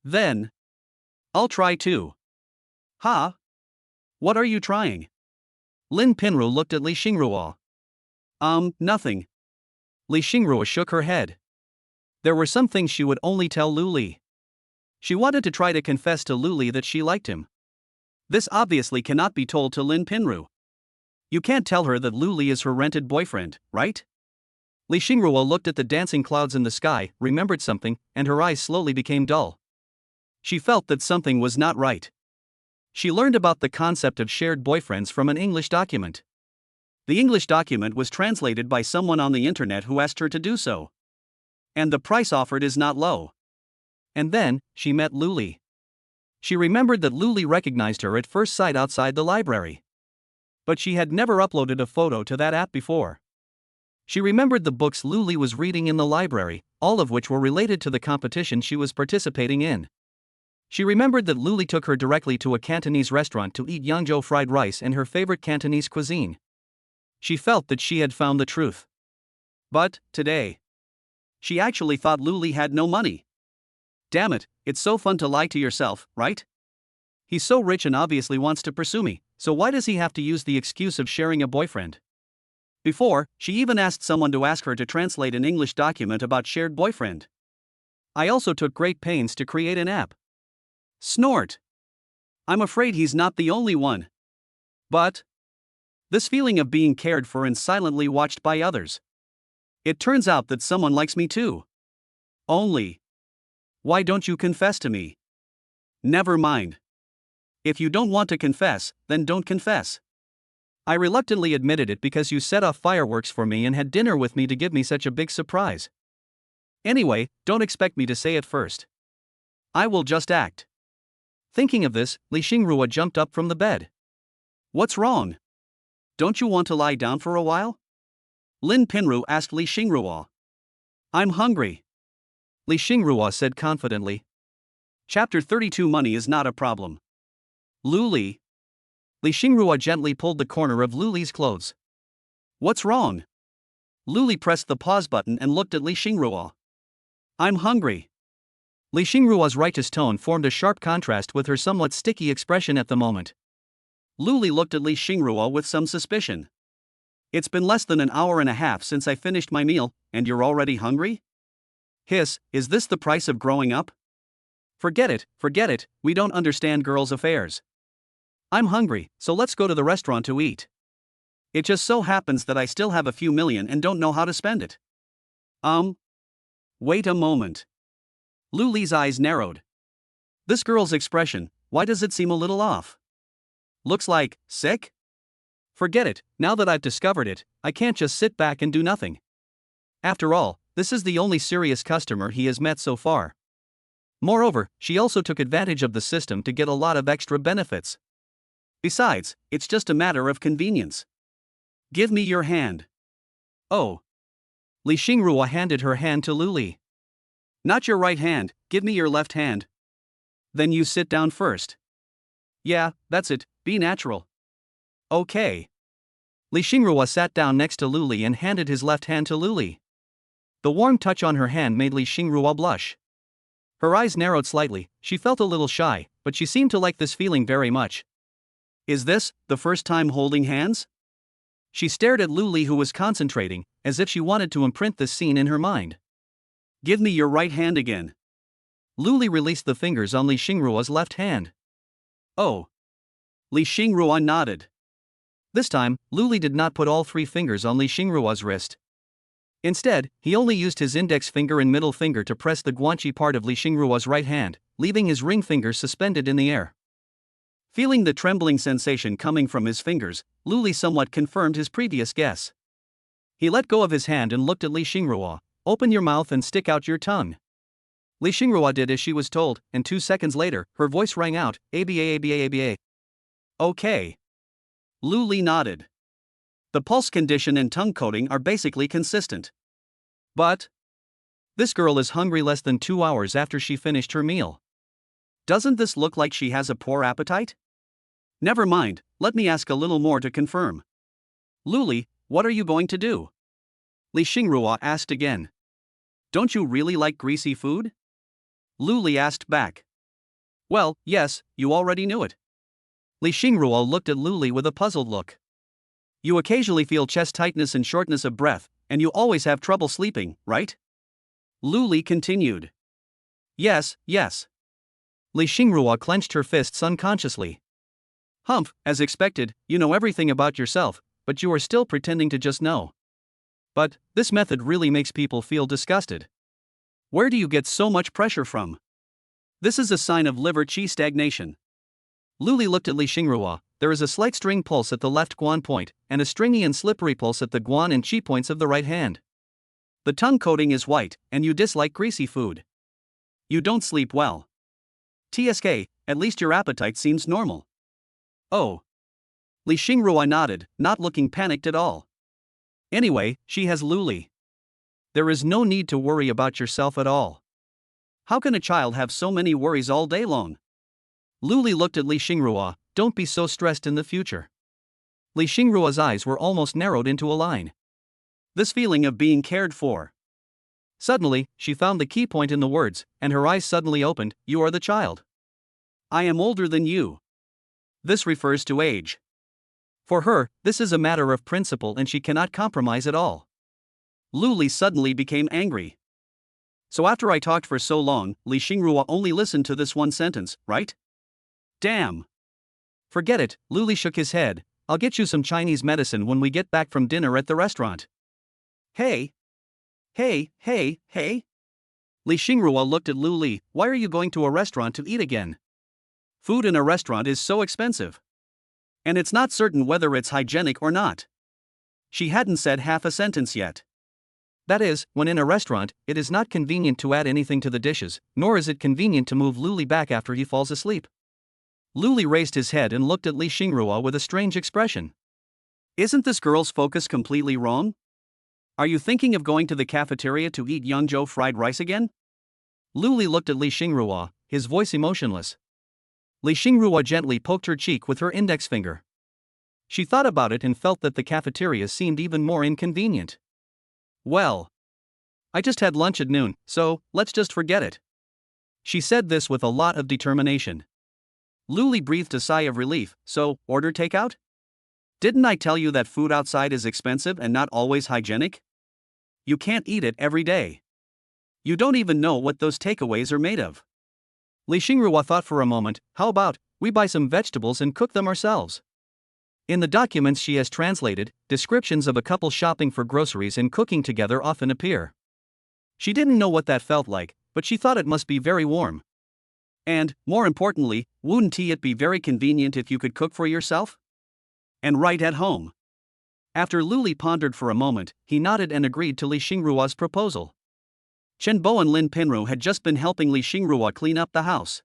Then, I'll try too. Ha? What are you trying? Lin Pinru looked at Li Xingrua. Nothing. Li Xingrua shook her head. There were some things she would only tell Luli. She wanted to try to confess to Luli that she liked him. This obviously cannot be told to Lin Pinru. You can't tell her that Luli is her rented boyfriend, right? Li Xingrua looked at the dancing clouds in the sky, remembered something, and her eyes slowly became dull. She felt that something was not right. She learned about the concept of shared boyfriends from an English document. The English document was translated by someone on the internet who asked her to do so. And the price offered is not low. And then, she met Luli. She remembered that Luli recognized her at first sight outside the library. But she had never uploaded a photo to that app before. She remembered the books Luli was reading in the library, all of which were related to the competition she was participating in. She remembered that Luli took her directly to a Cantonese restaurant to eat Yangzhou fried rice and her favorite Cantonese cuisine. She felt that she had found the truth. But, today, she actually thought Luli had no money. Damn it, it's so fun to lie to yourself, right? He's so rich and obviously wants to pursue me, so why does he have to use the excuse of sharing a boyfriend? Before, she even asked someone to ask her to translate an English document about shared boyfriend. I also took great pains to create an app. Snort. I'm afraid he's not the only one. But this feeling of being cared for and silently watched by others. It turns out that someone likes me too. Only. Why don't you confess to me? Never mind. If you don't want to confess, then don't confess. I reluctantly admitted it because you set off fireworks for me and had dinner with me to give me such a big surprise. Anyway, don't expect me to say it first. I will just act. Thinking of this, Li Xingrua jumped up from the bed. What's wrong? Don't you want to lie down for a while? Lin Pinru asked Li Xingrua. I'm hungry. Li Xingrua said confidently. Chapter 32 Money is not a problem. Luli. Li Xingrua gently pulled the corner of Luli's clothes. What's wrong? Luli pressed the pause button and looked at Li Xingrua. I'm hungry. Li Xingrua's righteous tone formed a sharp contrast with her somewhat sticky expression at the moment. Luli looked at Li Xingrua with some suspicion. It's been less than an hour and a half since I finished my meal, and you're already hungry? Hiss, is this the price of growing up? Forget it, we don't understand girls' affairs. I'm hungry, so let's go to the restaurant to eat. It just so happens that I still have a few million and don't know how to spend it. Wait a moment. Luli's eyes narrowed. This girl's expression, why does it seem a little off? Looks like, sick? Forget it, now that I've discovered it, I can't just sit back and do nothing. After all, this is the only serious customer he has met so far. Moreover, she also took advantage of the system to get a lot of extra benefits. Besides, it's just a matter of convenience. Give me your hand. Oh. Li Xingrua handed her hand to Luli. Not your right hand, give me your left hand. Then you sit down first. Yeah, that's it, be natural. Okay. Li Xingrua sat down next to Luli and handed his left hand to Luli. The warm touch on her hand made Li Xingrua blush. Her eyes narrowed slightly, she felt a little shy, but she seemed to like this feeling very much. Is this the first time holding hands? She stared at Luli, who was concentrating, as if she wanted to imprint this scene in her mind. Give me your right hand again. Luli released the fingers on Li Xingruo's left hand. Oh. Li Xingrua nodded. This time, Luli did not put all 3 fingers on Li Xingruo's wrist. Instead, he only used his index finger and middle finger to press the guanchi part of Li Xingruo's right hand, leaving his ring finger suspended in the air. Feeling the trembling sensation coming from his fingers, Luli somewhat confirmed his previous guess. He let go of his hand and looked at Li Xingrua. Open your mouth and stick out your tongue. Li Xingrua did as she was told, and 2 seconds later, her voice rang out, ABA ABA ABA. Okay. Luli nodded. The pulse condition and tongue coating are basically consistent. But this girl is hungry less than 2 hours after she finished her meal. Doesn't this look like she has a poor appetite? Never mind, let me ask a little more to confirm. Luli, what are you going to do? Li Xingrua asked again. Don't you really like greasy food? Luli asked back. Well, yes, you already knew it. Li Xingrua looked at Luli with a puzzled look. You occasionally feel chest tightness and shortness of breath, and you always have trouble sleeping, right? Luli continued. Yes, yes. Li Xingrua clenched her fists unconsciously. Humph, as expected, you know everything about yourself, but you are still pretending to just know. But this method really makes people feel disgusted. Where do you get so much pressure from? This is a sign of liver qi stagnation. Luli looked at Li Xingrua. There is a slight string pulse at the left guan point, and a stringy and slippery pulse at the guan and qi points of the right hand. The tongue coating is white, and you dislike greasy food. You don't sleep well. TSK, at least your appetite seems normal. Oh. Li Xingrua nodded, not looking panicked at all. Anyway, she has Luli. There is no need to worry about yourself at all. How can a child have so many worries all day long? Luli looked at Li Xingrua. Don't be so stressed in the future. Li Xingrua's eyes were almost narrowed into a line. This feeling of being cared for. Suddenly, she found the key point in the words, and her eyes suddenly opened. You are the child. I am older than you. This refers to age. For her, this is a matter of principle and she cannot compromise at all. Luli suddenly became angry. So after I talked for so long, Li Xingrua only listened to this one sentence, right? Damn. Forget it, Luli shook his head. I'll get you some Chinese medicine when we get back from dinner at the restaurant. Hey. Hey. Li Xingrua looked at Luli. Why are you going to a restaurant to eat again? Food in a restaurant is so expensive. And it's not certain whether it's hygienic or not. She hadn't said half a sentence yet. That is, when in a restaurant, it is not convenient to add anything to the dishes, nor is it convenient to move Luli back after he falls asleep. Luli raised his head and looked at Li Xingrua with a strange expression. Isn't this girl's focus completely wrong? Are you thinking of going to the cafeteria to eat Yangzhou fried rice again? Luli looked at Li Xingrua, his voice emotionless. Li Xingrua gently poked her cheek with her index finger. She thought about it and felt that the cafeteria seemed even more inconvenient. Well, I just had lunch at noon, so let's just forget it. She said this with a lot of determination. Luli breathed a sigh of relief. So, order takeout? Didn't I tell you that food outside is expensive and not always hygienic? You can't eat it every day. You don't even know what those takeaways are made of. Li Xingrua thought for a moment. How about we buy some vegetables and cook them ourselves? In the documents she has translated, descriptions of a couple shopping for groceries and cooking together often appear. She didn't know what that felt like, but she thought it must be very warm. And, more importantly, wouldn't it be very convenient if you could cook for yourself? And right at home. After Luli pondered for a moment, he nodded and agreed to Li Xingrua's proposal. Chen Bo and Lin Pinru had just been helping Li Xingrua clean up the house.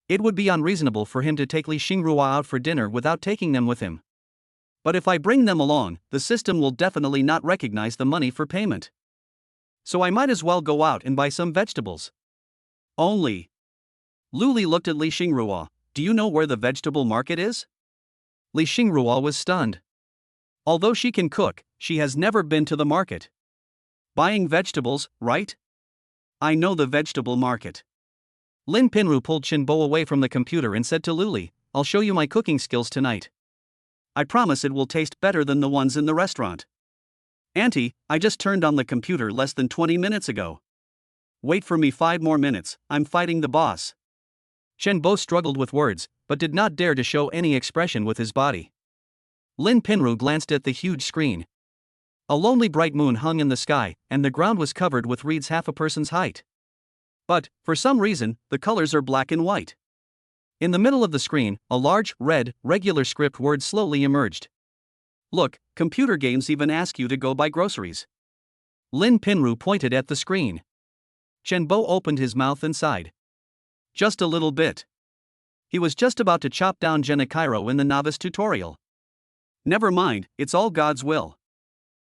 It would be unreasonable for him to take Li Xingrua out for dinner without taking them with him. But if I bring them along, the system will definitely not recognize the money for payment. So I might as well go out and buy some vegetables. Only. Luli looked at Li Xingrua. Do you know where the vegetable market is? Li Xingrua was stunned. Although she can cook, she has never been to the market. Buying vegetables, right? I know the vegetable market. Lin Pinru pulled Chen Bo away from the computer and said to Luli, I'll show you my cooking skills tonight. I promise it will taste better than the ones in the restaurant. Auntie, I just turned on the computer less than 20 minutes ago. Wait for me 5 more minutes, I'm fighting the boss. Chen Bo struggled with words, but did not dare to show any expression with his body. Lin Pinru glanced at the huge screen. A lonely bright moon hung in the sky, and the ground was covered with reeds half a person's height. But, for some reason, the colors are black and white. In the middle of the screen, a large, red, regular script word slowly emerged. Look, computer games even ask you to go buy groceries. Lin Pinru pointed at the screen. Chen Bo opened his mouth and sighed. Just a little bit. He was just about to chop down Genichiro in the novice tutorial. Never mind, it's all God's will.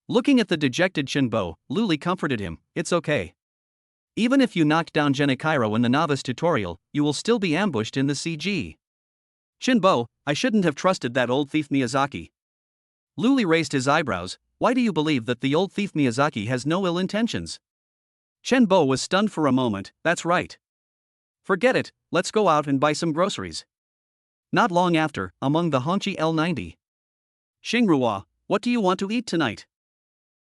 Looking at the dejected Chen Bo, Luli comforted him, it's okay. Even if you knocked down Genichiro in the novice tutorial, you will still be ambushed in the CG. Chen Bo, I shouldn't have trusted that old thief Miyazaki. Luli raised his eyebrows, why do you believe that the old thief Miyazaki has no ill intentions? Chen Bo was stunned for a moment, that's right. Forget it, let's go out and buy some groceries. Not long after, among the Hongqi L90. Xingruo, what do you want to eat tonight?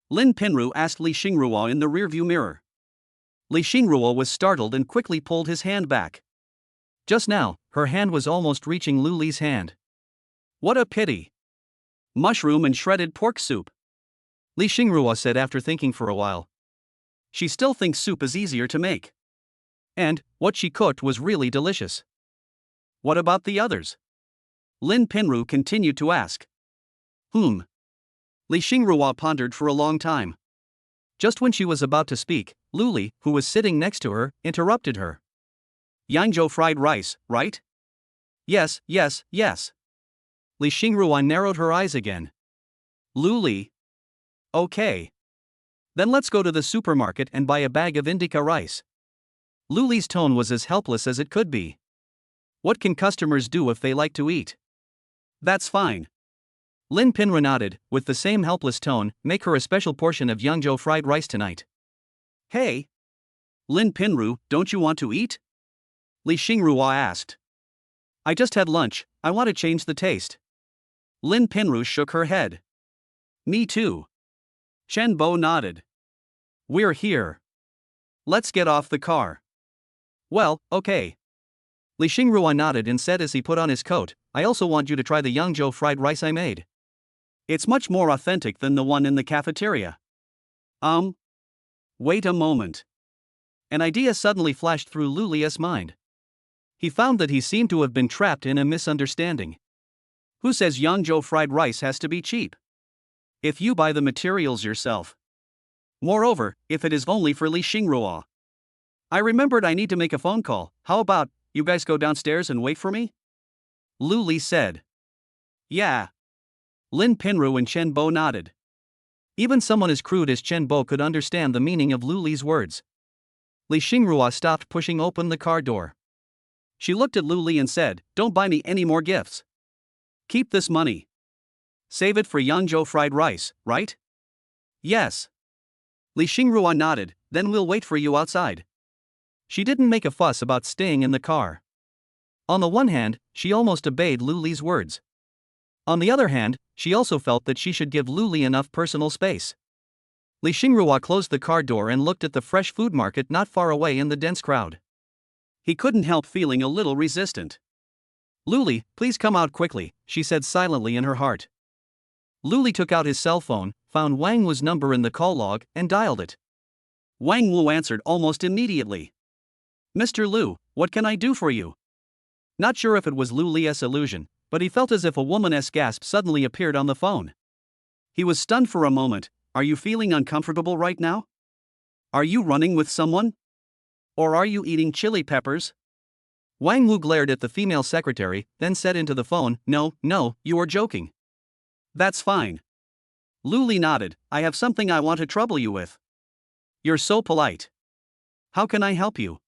Lin Pinru asked Li Xingruo in the rearview mirror. Li Xingruo was startled and quickly pulled his hand back. Just now, her hand was almost reaching Luli's hand. What a pity. Mushroom and shredded pork soup. Li Xingruo said after thinking for a while. She still thinks soup is easier to make. And, what she cooked was really delicious. What about the others? Lin Pinru continued to ask. Li Xingruo pondered for a long time. Just when she was about to speak, Luli, who was sitting next to her, interrupted her. Yangzhou fried rice, right? Yes. Li Xingruo narrowed her eyes again. Luli. Okay. Then let's go to the supermarket and buy a bag of indica rice. Luli's tone was as helpless as it could be. What can customers do if they like to eat? That's fine. Lin Pinru nodded, with the same helpless tone, make her a special portion of Yangzhou fried rice tonight. Hey! Lin Pinru, don't you want to eat? Li Xingruo asked. I just had lunch, I want to change the taste. Lin Pinru shook her head. Me too. Chen Bo nodded. We're here. Let's get off the car. Well, okay. Li Xingruo nodded and said as he put on his coat, I also want you to try the Yangzhou fried rice I made. It's much more authentic than the one in the cafeteria. Wait a moment. An idea suddenly flashed through Lulia's mind. He found that he seemed to have been trapped in a misunderstanding. Who says Yangzhou fried rice has to be cheap? If you buy the materials yourself. Moreover, if it is only for Li Xingruo. I remembered I need to make a phone call, how about, you guys go downstairs and wait for me? Luli said. Yeah. Lin Pinru and Chen Bo nodded. Even someone as crude as Chen Bo could understand the meaning of Luli's words. Li Xingruo stopped pushing open the car door. She looked at Luli and said, don't buy me any more gifts. Keep this money. Save it for Yangzhou fried rice, right? Yes. Li Xingruo nodded, then we'll wait for you outside. She didn't make a fuss about staying in the car. On the one hand, she almost obeyed Luli's words. On the other hand, she also felt that she should give Luli enough personal space. Li Xingruo closed the car door and looked at the fresh food market not far away in the dense crowd. He couldn't help feeling a little resistant. Luli, please come out quickly, she said silently in her heart. Luli took out his cell phone, found Wang Wu's number in the call log, and dialed it. Wang Wu answered almost immediately. Mr. Lu, what can I do for you? Not sure if it was Luli's illusion, but he felt as if a woman's gasp suddenly appeared on the phone. He was stunned for a moment. Are you feeling uncomfortable right now? Are you running with someone? Or are you eating chili peppers? Wang Wu glared at the female secretary, then said into the phone, No, you are joking. That's fine. Luli nodded, I have something I want to trouble you with. You're so polite. How can I help you?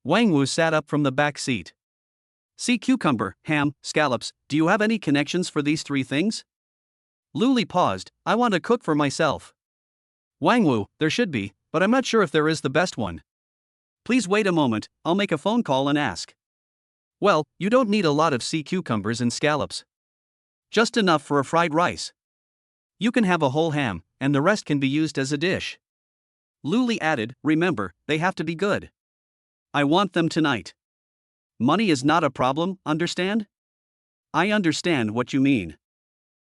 Wang Wu sat up from the back seat. Sea cucumber, ham, scallops, do you have any connections for these 3 things? Luli paused, I want to cook for myself. Wang Wu, there should be, but I'm not sure if there is the best one. Please wait a moment, I'll make a phone call and ask. Well, you don't need a lot of sea cucumbers and scallops. Just enough for a fried rice. You can have a whole ham, and the rest can be used as a dish. Luli added, remember, they have to be good. I want them tonight. Money is not a problem, understand? I understand what you mean.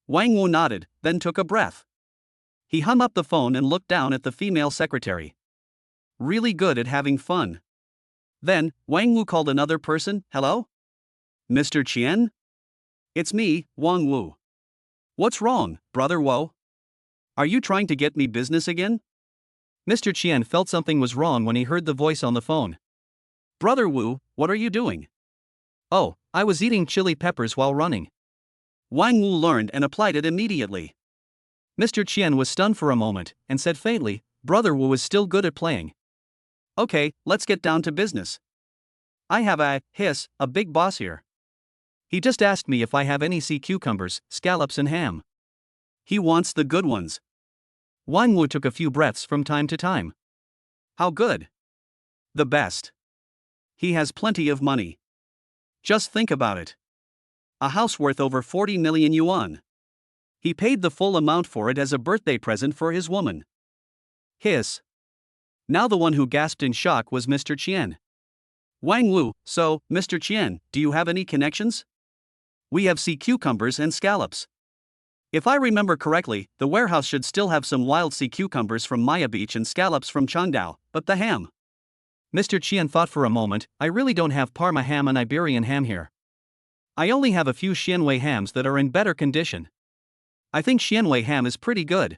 Wang Wu nodded, then took a breath. He hung up the phone and looked down at the female secretary. Really good at having fun. Then, Wang Wu called another person. Hello? Mr. Qian? It's me, Wang Wu. What's wrong, Brother Wu? Are you trying to get me business again? Mr. Qian felt something was wrong when he heard the voice on the phone. Brother Wu, what are you doing? Oh, I was eating chili peppers while running. Wang Wu learned and applied it immediately. Mr. Qian was stunned for a moment and said faintly, Brother Wu is still good at playing. Okay, let's get down to business. I have a big boss here. He just asked me if I have any sea cucumbers, scallops and ham. He wants the good ones. Wang Wu took a few breaths from time to time. How good? The best. He has plenty of money. Just think about it. A house worth over 40 million yuan. He paid the full amount for it as a birthday present for his woman. Hiss. Now the one who gasped in shock was Mr. Qian. Wang Wu, so, Mr. Qian, do you have any connections? We have sea cucumbers and scallops. If I remember correctly, the warehouse should still have some wild sea cucumbers from Maya Beach and scallops from Changdao, but the ham. Mr. Qian thought for a moment, I really don't have Parma ham and Iberian ham here. I only have a few Xianwei hams that are in better condition. I think Xianwei ham is pretty good.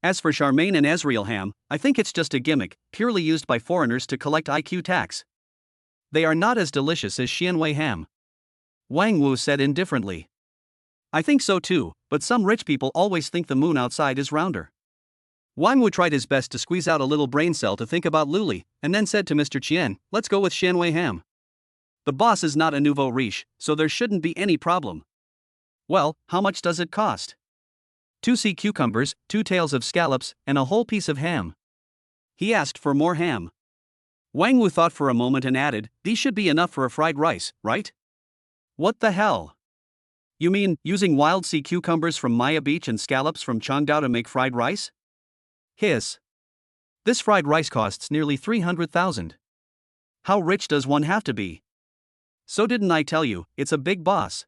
As for Charmaine and Ezreal ham, I think it's just a gimmick, purely used by foreigners to collect IQ tax. They are not as delicious as Xianwei ham. Wang Wu said indifferently. I think so too, but some rich people always think the moon outside is rounder. Wang Wu tried his best to squeeze out a little brain cell to think about Luli, and then said to Mr. Qian, let's go with Xianwei ham. The boss is not a nouveau riche, so there shouldn't be any problem. Well, how much does it cost? 2 sea cucumbers, 2 tails of scallops, and a whole piece of ham. He asked for more ham. Wang Wu thought for a moment and added, these should be enough for a fried rice, right? What the hell? You mean, using wild sea cucumbers from Maya Beach and scallops from Changdao to make fried rice? Hiss. This fried rice costs nearly 300,000. How rich does one have to be? So didn't I tell you, it's a big boss.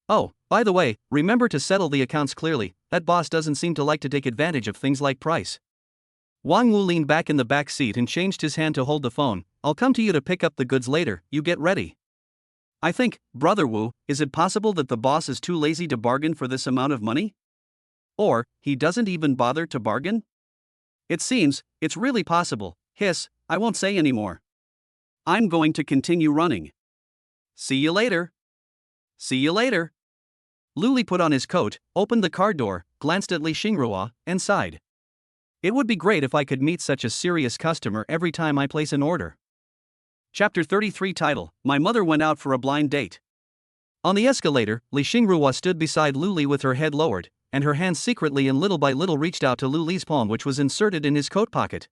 Oh, by the way, remember to settle the accounts clearly, that boss doesn't seem to like to take advantage of things like price. Wang Wu leaned back in the back seat and changed his hand to hold the phone. I'll come to you to pick up the goods later, you get ready. I think, Brother Wu, is it possible that the boss is too lazy to bargain for this amount of money? Or, he doesn't even bother to bargain? It seems, it's really possible. Hiss, I won't say anymore. I'm going to continue running. See you later. See you later. Luli put on his coat, opened the car door, glanced at Li Xingrua, and sighed. It would be great if I could meet such a serious customer every time I place an order. Chapter 33 title, My Mother Went Out for a Blind Date. On the escalator, Li Xingrua stood beside Luli with her head lowered, and her hands secretly and little by little reached out to Luli's palm, which was inserted in his coat pocket.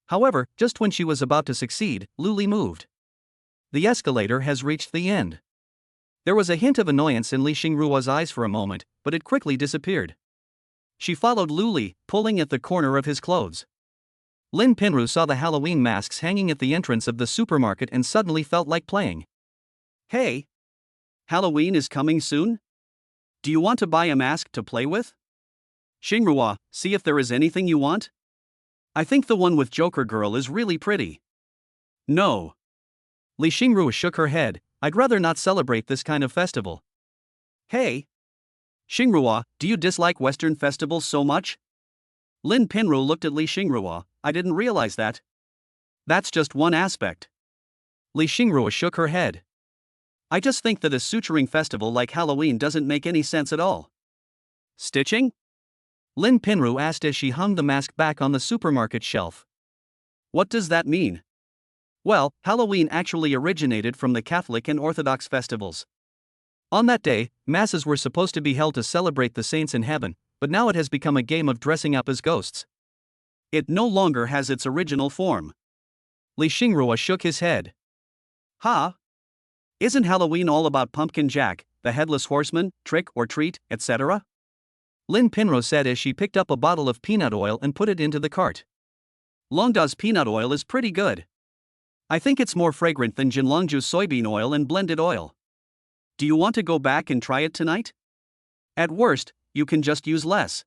However, just when she was about to succeed, Luli moved. The escalator has reached the end. There was a hint of annoyance in Li Xingrua's eyes for a moment, but it quickly disappeared. She followed Luli, pulling at the corner of his clothes. Lin Pinru saw the Halloween masks hanging at the entrance of the supermarket and suddenly felt like playing. Hey! Halloween is coming soon? Do you want to buy a mask to play with? Xingrua, see if there is anything you want? I think the one with Joker Girl is really pretty. No. Li Xingrua shook her head, I'd rather not celebrate this kind of festival. Hey! Xingrua, do you dislike Western festivals so much? Lin Pinru looked at Li Xingrua, I didn't realize that. That's just one aspect. Li Xingrua shook her head. I just think that a suturing festival like Halloween doesn't make any sense at all. Stitching? Lin Pinru asked as she hung the mask back on the supermarket shelf. What does that mean? Well, Halloween actually originated from the Catholic and Orthodox festivals. On that day, masses were supposed to be held to celebrate the saints in heaven, but now it has become a game of dressing up as ghosts. It no longer has its original form. Li Xingrua shook his head. Ha! Isn't Halloween all about Pumpkin Jack, the Headless Horseman, trick or treat, etc.? Lynn Penrose said as she picked up a bottle of peanut oil and put it into the cart. Longda's peanut oil is pretty good. I think it's more fragrant than Jinlongju's soybean oil and blended oil. Do you want to go back and try it tonight? At worst, you can just use less.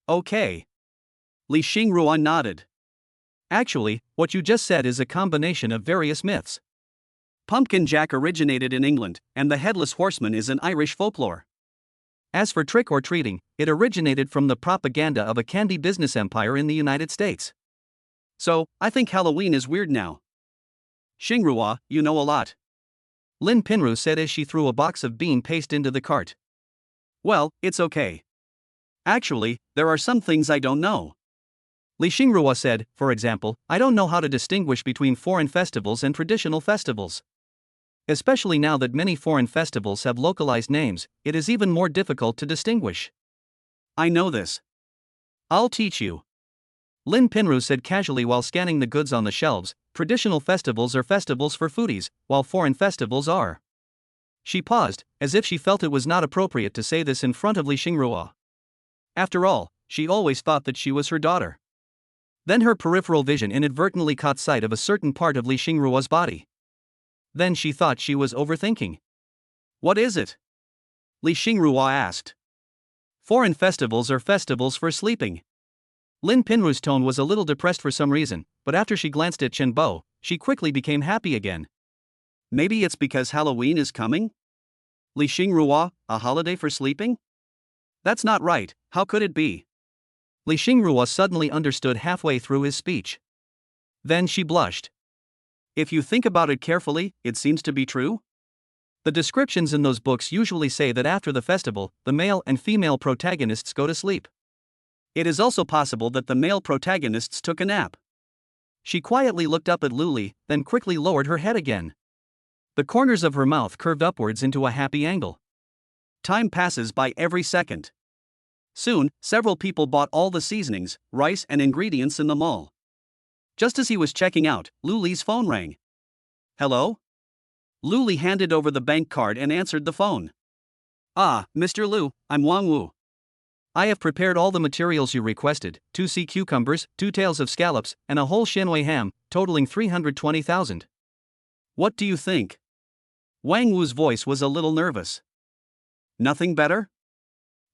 Okay. Li Xingrua nodded. Actually, what you just said is a combination of various myths. Pumpkin Jack originated in England, and the Headless Horseman is an Irish folklore. As for trick or treating, it originated from the propaganda of a candy business empire in the United States. So, I think Halloween is weird now. Xingrua, you know a lot. Lynn Penrose said as she threw a box of bean paste into the cart. Well, it's okay. Actually, there are some things I don't know. Li Xingrua said, for example, I don't know how to distinguish between foreign festivals and traditional festivals. Especially now that many foreign festivals have localized names, it is even more difficult to distinguish. I know this. I'll teach you. Lynn Penrose said casually while scanning the goods on the shelves. Traditional festivals are festivals for foodies, while foreign festivals are. She paused, as if she felt it was not appropriate to say this in front of Li Xingrua. After all, she always thought that she was her daughter. Then her peripheral vision inadvertently caught sight of a certain part of Li Xingrua's body. Then she thought she was overthinking. What is it? Li Xingrua asked. Foreign festivals are festivals for sleeping. Lin Penrose's tone was a little depressed for some reason, but after she glanced at Chen Bo, she quickly became happy again. Maybe it's because Halloween is coming? Li Xingrua, a holiday for sleeping? That's not right, how could it be? Li Xingrua suddenly understood halfway through his speech. Then she blushed. If you think about it carefully, it seems to be true. The descriptions in those books usually say that after the festival, the male and female protagonists go to sleep. It is also possible that the male protagonists took a nap. She quietly looked up at Luli, then quickly lowered her head again. The corners of her mouth curved upwards into a happy angle. Time passes by every second. Soon, several people bought all the seasonings, rice and ingredients in the mall. Just as he was checking out, Luli's phone rang. Hello? Luli handed over the bank card and answered the phone. Ah, Mr. Lu, I'm Wang Wu. I have prepared all the materials you requested, 2 sea cucumbers, 2 tails of scallops, and a whole Shenwei ham, totaling 320,000. What do you think? Wang Wu's voice was a little nervous. Nothing better?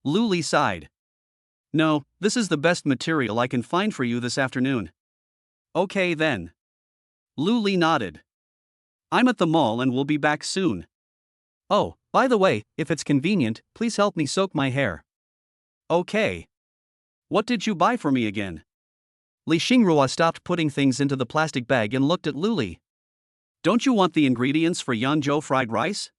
Luli sighed. No, this is the best material I can find for you this afternoon. Okay then. Luli nodded. I'm at the mall and will be back soon. Oh, by the way, if it's convenient, please help me soak my hair. Okay. What did you buy for me again? Li Xingrua stopped putting things into the plastic bag and looked at Luli. Don't you want the ingredients for Yanzhou fried rice?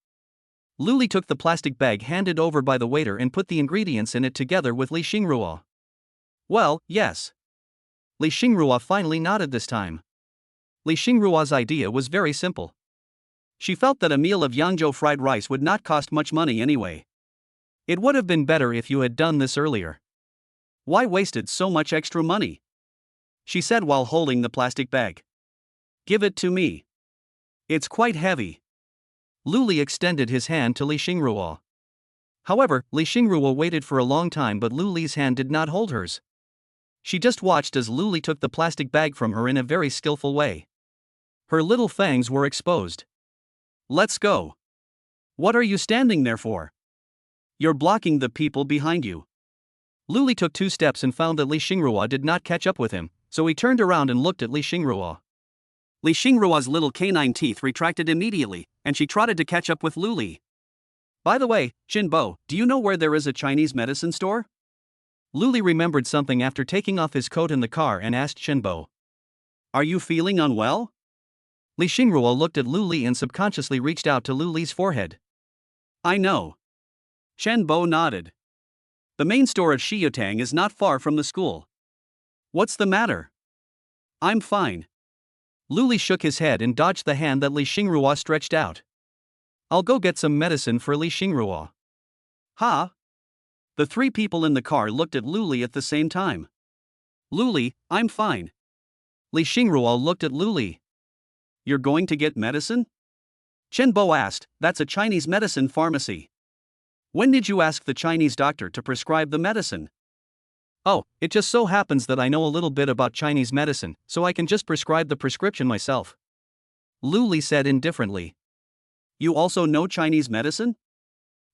Luli took the plastic bag handed over by the waiter and put the ingredients in it together with Li Xingrua. Well, yes. Li Xingrua finally nodded this time. Li Xingrua's idea was very simple. She felt that a meal of Yangzhou fried rice would not cost much money anyway. It would have been better if you had done this earlier. Why wasted so much extra money? She said while holding the plastic bag. Give it to me. It's quite heavy. Luli extended his hand to Li Xingrua. However, Li Xingrua waited for a long time, but Luli's hand did not hold hers. She just watched as Luli took the plastic bag from her in a very skillful way. Her little fangs were exposed. Let's go. What are you standing there for? You're blocking the people behind you. Luli took 2 steps and found that Li Xingrua did not catch up with him, so he turned around and looked at Li Xingrua. Li Xingrua's little canine teeth retracted immediately, and she trotted to catch up with Luli. By the way, Jinbo, do you know where there is a Chinese medicine store? Luli remembered something after taking off his coat in the car and asked Shenbo. Are you feeling unwell? Li Xingrua looked at Luli and subconsciously reached out to Luli's forehead. I know. Shenbo nodded. The main store of Shiyotang is not far from the school. What's the matter? I'm fine. Luli shook his head and dodged the hand that Li Xingrua stretched out. I'll go get some medicine for Li Xingrua. Ha! The 3 people in the car looked at Luli at the same time. Luli, I'm fine. Li Xingrua looked at Luli. You're going to get medicine? Chen Bo asked, "That's a Chinese medicine pharmacy. When did you ask the Chinese doctor to prescribe the medicine?" "Oh, it just so happens that I know a little bit about Chinese medicine, so I can just prescribe the prescription myself," Lu Li said indifferently. "You also know Chinese medicine?"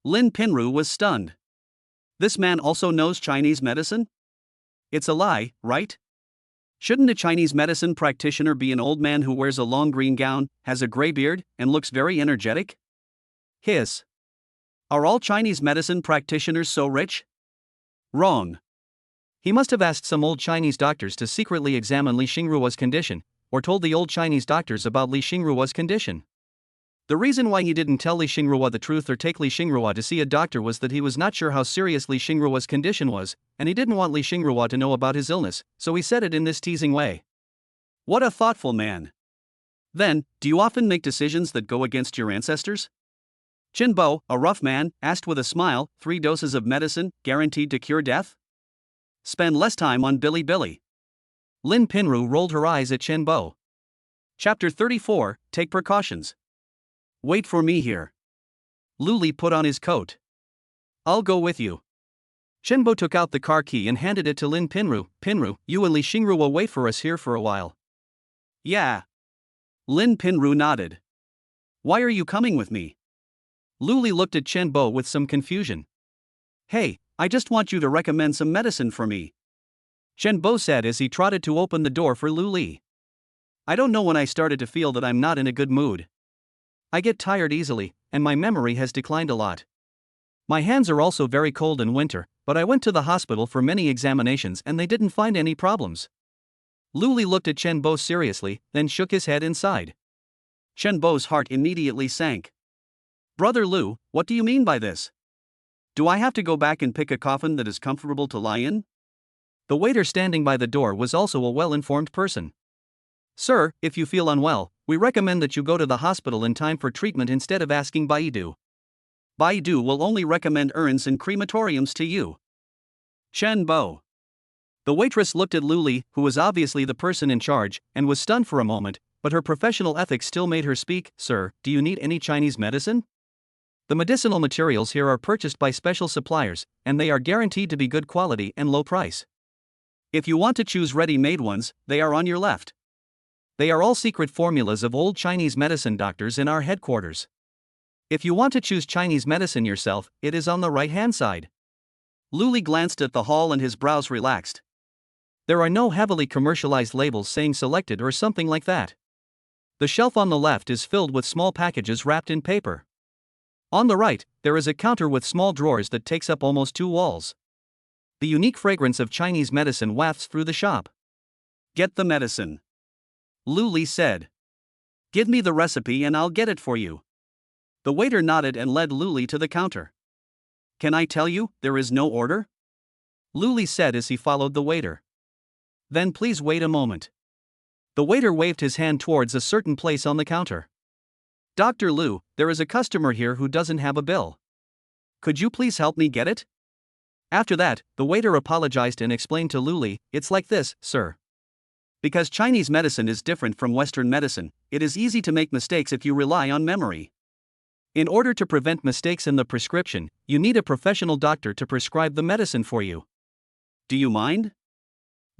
Lin Pinru was stunned. This man also knows Chinese medicine? It's a lie, right? Shouldn't a Chinese medicine practitioner be an old man who wears a long green gown, has a gray beard, and looks very energetic? Hiss. Are all Chinese medicine practitioners so rich? Wrong. He must have asked some old Chinese doctors to secretly examine Li Xingruo's condition, or told the old Chinese doctors about Li Xingruo's condition. The reason why he didn't tell Li Xingruo the truth or take Li Xingruo to see a doctor was that he was not sure how serious Li Xingruo's condition was, and he didn't want Li Xingruo to know about his illness, so he said it in this teasing way. What a thoughtful man. Then, do you often make decisions that go against your ancestors? Chen Bo, a rough man, asked with a smile, 3 doses of medicine, guaranteed to cure death? Spend less time on Billy. Lin Pinru rolled her eyes at Chen Bo. Chapter 34, Take Precautions. Wait for me here. Lu Li put on his coat. I'll go with you. Chen Bo took out the car key and handed it to Lin Pinru. Pinru, you and Li Xingruo will wait for us here for a while. Yeah. Lin Pinru nodded. Why are you coming with me? Lu Li looked at Chen Bo with some confusion. Hey, I just want you to recommend some medicine for me, Chen Bo said as he trotted to open the door for Lu Li. I don't know when I started to feel that I'm not in a good mood. I get tired easily, and my memory has declined a lot. My hands are also very cold in winter, but I went to the hospital for many examinations and they didn't find any problems. Lu Li looked at Chen Bo seriously, then shook his head inside. Chen Bo's heart immediately sank. Brother Lu, what do you mean by this? Do I have to go back and pick a coffin that is comfortable to lie in? The waiter standing by the door was also a well-informed person. Sir, if you feel unwell, we recommend that you go to the hospital in time for treatment instead of asking Baidu. Baidu will only recommend urns and crematoriums to you. Chen Bo. The waitress looked at Lu Li, who was obviously the person in charge, and was stunned for a moment, but her professional ethics still made her speak. Sir, do you need any Chinese medicine? The medicinal materials here are purchased by special suppliers, and they are guaranteed to be good quality and low price. If you want to choose ready-made ones, they are on your left. They are all secret formulas of old Chinese medicine doctors in our headquarters. If you want to choose Chinese medicine yourself, it is on the right-hand side. Lu Li glanced at the hall and his brows relaxed. There are no heavily commercialized labels saying selected or something like that. The shelf on the left is filled with small packages wrapped in paper. On the right, there is a counter with small drawers that takes up almost 2 walls. The unique fragrance of Chinese medicine wafts through the shop. Get the medicine, Lu Li said. Give me the recipe and I'll get it for you. The waiter nodded and led Lu Li to the counter. Can I tell you, there is no order? Lu Li said as he followed the waiter. Then please wait a moment. The waiter waved his hand towards a certain place on the counter. Dr. Lu, there is a customer here who doesn't have a bill. Could you please help me get it? After that, the waiter apologized and explained to Lu Li, it's like this, sir. Because Chinese medicine is different from Western medicine, it is easy to make mistakes if you rely on memory. In order to prevent mistakes in the prescription, you need a professional doctor to prescribe the medicine for you. Do you mind?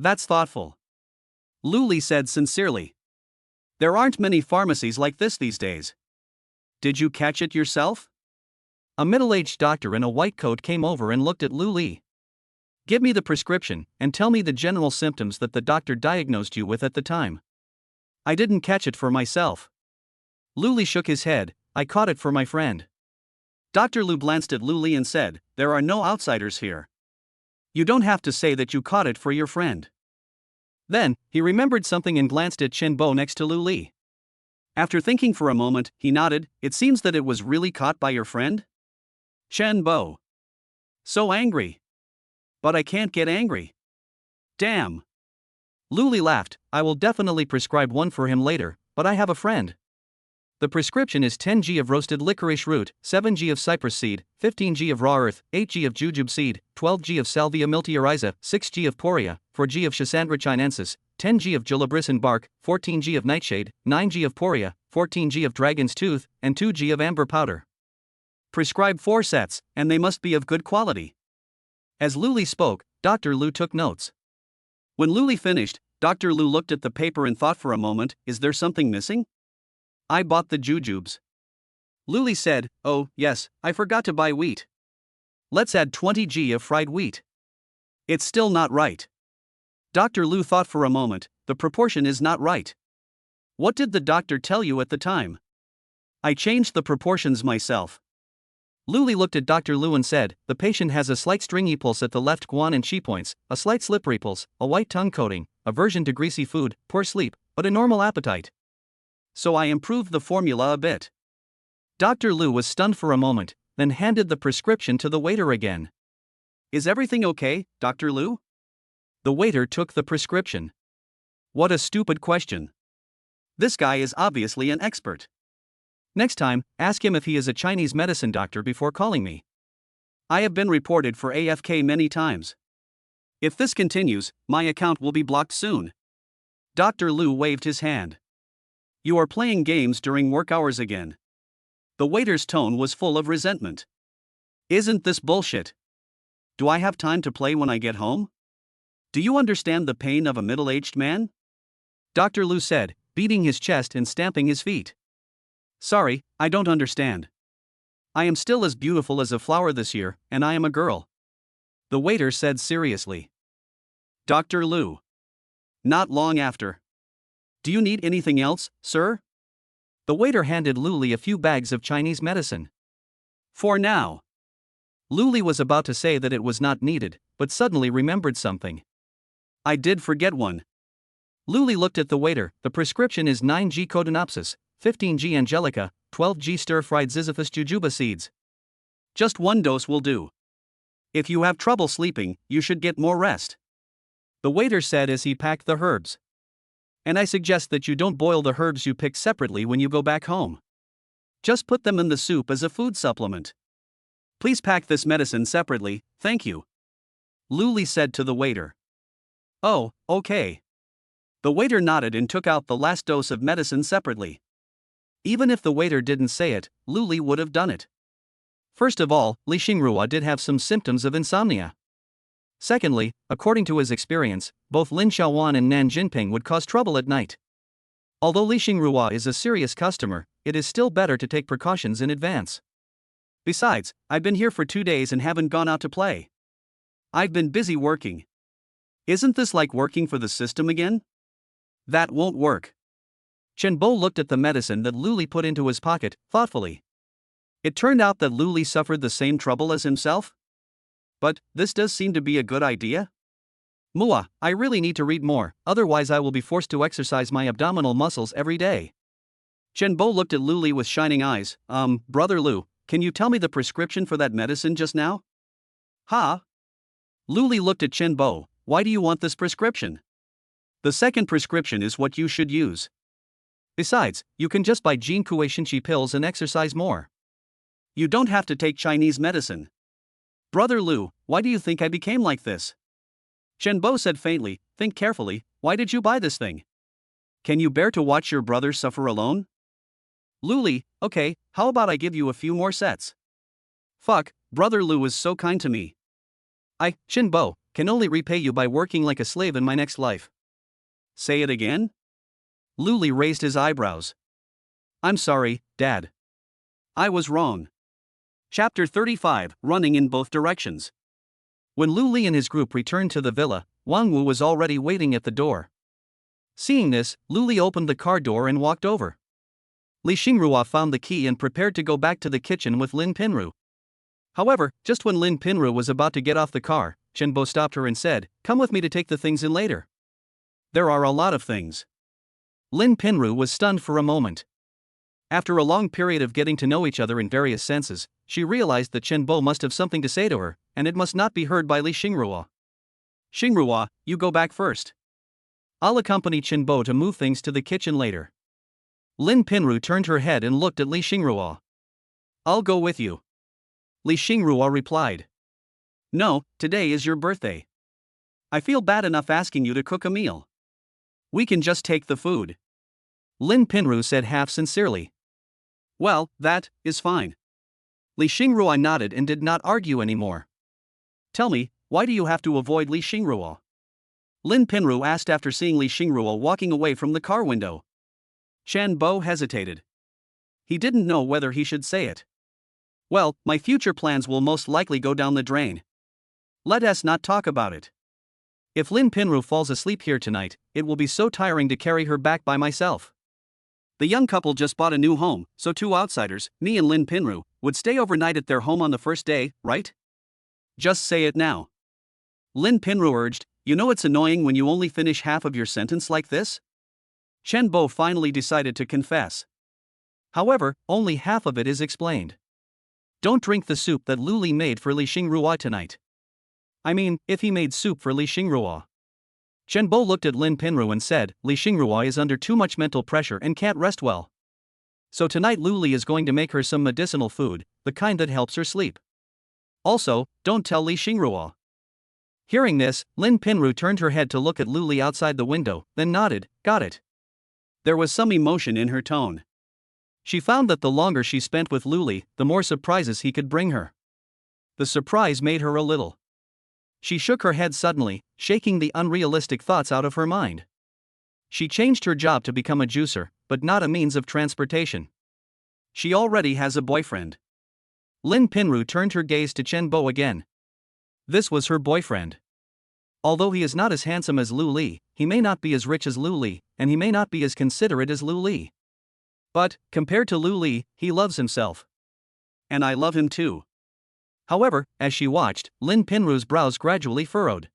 That's thoughtful, Lu Li said sincerely. There aren't many pharmacies like this these days. Did you catch it yourself? A middle-aged doctor in a white coat came over and looked at Lu Li. Give me the prescription, and tell me the general symptoms that the doctor diagnosed you with at the time. I didn't catch it for myself. Lu Li shook his head. I caught it for my friend. Dr. Lu glanced at Lu Li and said, there are no outsiders here. You don't have to say that you caught it for your friend. Then, he remembered something and glanced at Chen Bo next to Lu Li. After thinking for a moment, he nodded. It seems that it was really caught by your friend? Chen Bo. So angry. But I can't get angry. Damn. Lu Li laughed. I will definitely prescribe one for him later, but I have a friend. The prescription is 10 g of roasted licorice root, 7 g of cypress seed, 15 g of raw earth, 8 g of jujube seed, 12 g of salvia miltioriza, 6 g of poria, 4 g of Schisandra chinensis, 10 g of julabrissin bark, 14 g of nightshade, 9 g of poria, 14g of dragon's tooth, and 2g of amber powder. Prescribe 4 sets, and they must be of good quality. As Luli spoke, Dr. Lu took notes. When Luli finished, Dr. Lu looked at the paper and thought for a moment, is there something missing? I bought the jujubes. Luli said, oh, yes, I forgot to buy wheat. Let's add 20g of fried wheat. It's still not right. Dr. Lu thought for a moment, the proportion is not right. What did the doctor tell you at the time? I changed the proportions myself. Luli looked at Dr. Lu and said, the patient has a slight stringy pulse at the left guan and chi points, a slight slippery pulse, a white tongue coating, aversion to greasy food, poor sleep, but a normal appetite. So I improved the formula a bit. Dr. Lu was stunned for a moment, then handed the prescription to the waiter again. Is everything okay, Dr. Lu? The waiter took the prescription. What a stupid question. This guy is obviously an expert. Next time, ask him if he is a Chinese medicine doctor before calling me. I have been reported for AFK many times. If this continues, my account will be blocked soon. Dr. Lu waved his hand. You are playing games during work hours again. The waiter's tone was full of resentment. Isn't this bullshit? Do I have time to play when I get home? Do you understand the pain of a middle-aged man? Dr. Lu said, beating his chest and stamping his feet. Sorry, I don't understand. I am still as beautiful as a flower this year, and I am a girl. The waiter said seriously. Dr. Lu. Not long after. Do you need anything else, sir? The waiter handed Luli a few bags of Chinese medicine. For now. Luli was about to say that it was not needed, but suddenly remembered something. I did forget one. Luli looked at the waiter. The prescription is 9g Codonopsis, 15g Angelica, 12g stir-fried Ziziphus jujuba seeds. Just one dose will do. If you have trouble sleeping, you should get more rest. The waiter said as he packed the herbs. And I suggest that you don't boil the herbs you pick separately when you go back home. Just put them in the soup as a food supplement. Please pack this medicine separately, thank you. Luli said to the waiter. Oh, okay. The waiter nodded and took out the last dose of medicine separately. Even if the waiter didn't say it, Luli would have done it. First of all, Li Xingrua did have some symptoms of insomnia. Secondly, according to his experience, both Lin Xiaowan and Nan Jinping would cause trouble at night. Although Li Xingrua is a serious customer, it is still better to take precautions in advance. Besides, I've been here for 2 days and haven't gone out to play. I've been busy working. Isn't this like working for the system again? That won't work. Chen Bo looked at the medicine that Luli put into his pocket, thoughtfully. It turned out that Luli suffered the same trouble as himself? But, this does seem to be a good idea. Mua, I really need to read more, otherwise I will be forced to exercise my abdominal muscles every day. Chen Bo looked at Luli with shining eyes. Brother Lu, can you tell me the prescription for that medicine just now? Ha? Luli looked at Chen Bo. Why do you want this prescription? The second prescription is what you should use. Besides, you can just buy Jin Kuei Shinchi pills and exercise more. You don't have to take Chinese medicine. Brother Lu, why do you think I became like this? Chen Bo said faintly, think carefully, why did you buy this thing? Can you bear to watch your brother suffer alone? Luli, okay, how about I give you a few more sets? Fuck, Brother Lu is so kind to me. I, Chen Bo, can only repay you by working like a slave in my next life. Say it again? Luli raised his eyebrows. I'm sorry, Dad. I was wrong. Chapter 35, Running in Both Directions. When Luli and his group returned to the villa, Wang Wu was already waiting at the door. Seeing this, Luli opened the car door and walked over. Li Xingrua found the key and prepared to go back to the kitchen with Lin Pinru. However, just when Lin Pinru was about to get off the car, Chen Bo stopped her and said, come with me to take the things in later. There are a lot of things. Lin Pinru was stunned for a moment. After a long period of getting to know each other in various senses, she realized that Chen Bo must have something to say to her, and it must not be heard by Li Xingrua. Xingrua, you go back first. I'll accompany Chen Bo to move things to the kitchen later. Lin Pinru turned her head and looked at Li Xingrua. I'll go with you. Li Xingrua replied. No, today is your birthday. I feel bad enough asking you to cook a meal. We can just take the food. Lin Pinru said half sincerely. Well, that is fine. Li Xingruo nodded and did not argue anymore. Tell me, why do you have to avoid Li Xingruo? Lin Pinru asked after seeing Li Xingruo walking away from the car window. Chen Bo hesitated. He didn't know whether he should say it. Well, my future plans will most likely go down the drain. Let us not talk about it. If Lin Pinru falls asleep here tonight, it will be so tiring to carry her back by myself. The young couple just bought a new home, so two outsiders, me and Lin Pinru, would stay overnight at their home on the first day, right? Just say it now. Lin Pinru urged. You know it's annoying when you only finish half of your sentence like this? Chen Bo finally decided to confess. However, only half of it is explained. Don't drink the soup that Lu Li made for Li Xingruo tonight. I mean, if he made soup for Li Xingruo. Chen Bo looked at Lin Pinru and said, Li Xingruo is under too much mental pressure and can't rest well. So tonight Lu Li is going to make her some medicinal food, the kind that helps her sleep. Also, don't tell Li Xingruo. Hearing this, Lin Pinru turned her head to look at Lu Li outside the window, then nodded, got it. There was some emotion in her tone. She found that the longer she spent with Lu Li, the more surprises he could bring her. The surprise made her a little. She shook her head suddenly, shaking the unrealistic thoughts out of her mind. She changed her job to become a juicer, but not a means of transportation. She already has a boyfriend. Lin Pinru turned her gaze to Chen Bo again. This was her boyfriend. Although he is not as handsome as Lu Li, he may not be as rich as Lu Li, and he may not be as considerate as Lu Li. But, compared to Lu Li, he loves himself. And I love him too. However, as she watched, Lin Pinru's brows gradually furrowed.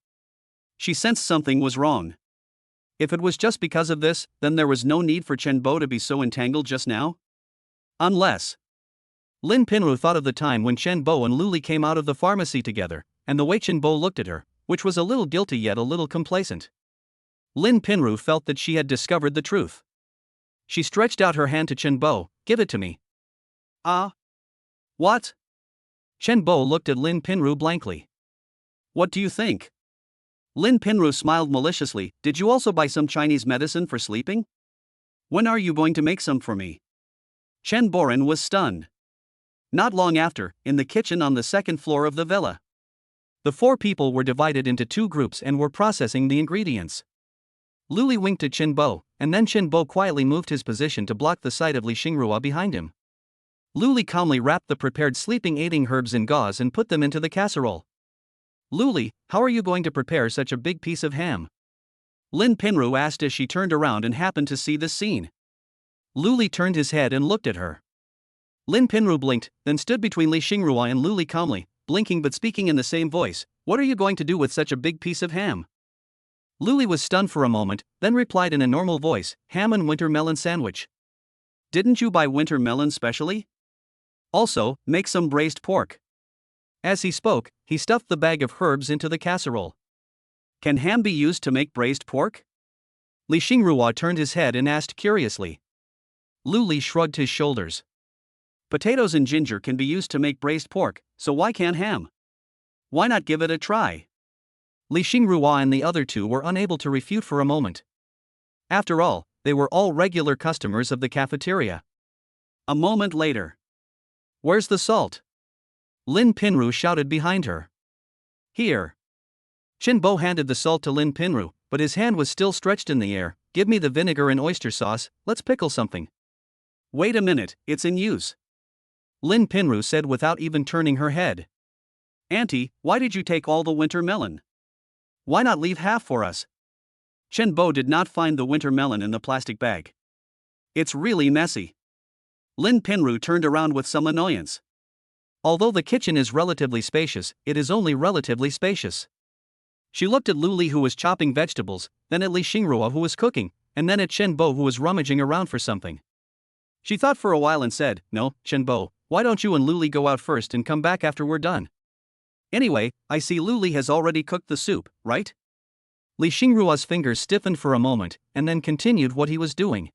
She sensed something was wrong. If it was just because of this, then there was no need for Chen Bo to be so entangled just now? Unless. Lin Pinru thought of the time when Chen Bo and Lu Li came out of the pharmacy together, and the way Chen Bo looked at her, which was a little guilty yet a little complacent. Lin Pinru felt that she had discovered the truth. She stretched out her hand to Chen Bo. Give it to me. What? Chen Bo looked at Lin Pinru blankly. What do you think? Lin Pinru smiled maliciously. Did you also buy some Chinese medicine for sleeping? When are you going to make some for me? Chen Boren was stunned. Not long after, in the kitchen on the second floor of the villa. The four people were divided into two groups and were processing the ingredients. Lu Li winked at Chen Bo, and then Chen Bo quietly moved his position to block the sight of Li Xingruo behind him. Lu Li calmly wrapped the prepared sleeping-aiding herbs in gauze and put them into the casserole. Lu Li, how are you going to prepare such a big piece of ham? Lin Pinru asked as she turned around and happened to see this scene. Lu Li turned his head and looked at her. Lin Pinru blinked, then stood between Li Xingruo and Lu Li calmly, blinking but speaking in the same voice. What are you going to do with such a big piece of ham? Lu Li was stunned for a moment, then replied in a normal voice, ham and winter melon sandwich. Didn't you buy winter melon specially? Also, make some braised pork. As he spoke, he stuffed the bag of herbs into the casserole. Can ham be used to make braised pork? Li Xingruo turned his head and asked curiously. Lu Li shrugged his shoulders. Potatoes and ginger can be used to make braised pork, so why can't ham? Why not give it a try? Li Xingruo and the other two were unable to refute for a moment. After all, they were all regular customers of the cafeteria. A moment later. Where's the salt? Lin Pinru shouted behind her. Here. Chen Bo handed the salt to Lin Pinru, but his hand was still stretched in the air. Give me the vinegar and oyster sauce, let's pickle something. Wait a minute, it's in use. Lin Pinru said without even turning her head. Auntie, why did you take all the winter melon? Why not leave half for us? Chen Bo did not find the winter melon in the plastic bag. It's really messy. Lin Pinru turned around with some annoyance. Although the kitchen is relatively spacious, it is only relatively spacious. She looked at Lu Li who was chopping vegetables, then at Li Xingruo who was cooking, and then at Chen Bo who was rummaging around for something. She thought for a while and said, No, Chen Bo, why don't you and Lu Li go out first and come back after we're done? Anyway, I see Lu Li has already cooked the soup, right? Li Xingruo's fingers stiffened for a moment, and then continued what he was doing.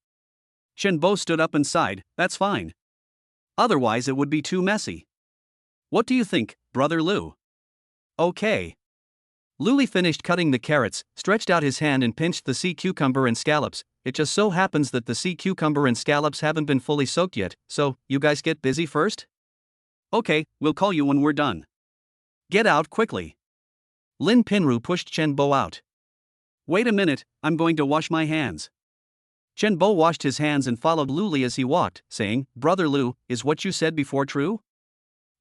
Chen Bo stood up and sighed, that's fine. Otherwise it would be too messy. What do you think, Brother Lu? Okay. Luli finished cutting the carrots, stretched out his hand and pinched the sea cucumber and scallops. It just so happens that the sea cucumber and scallops haven't been fully soaked yet, so, you guys get busy first? Okay, we'll call you when we're done. Get out quickly. Lin Pinru pushed Chen Bo out. Wait a minute, I'm going to wash my hands. Chen Bo washed his hands and followed Luli as he walked, saying, Brother Lu, is what you said before true?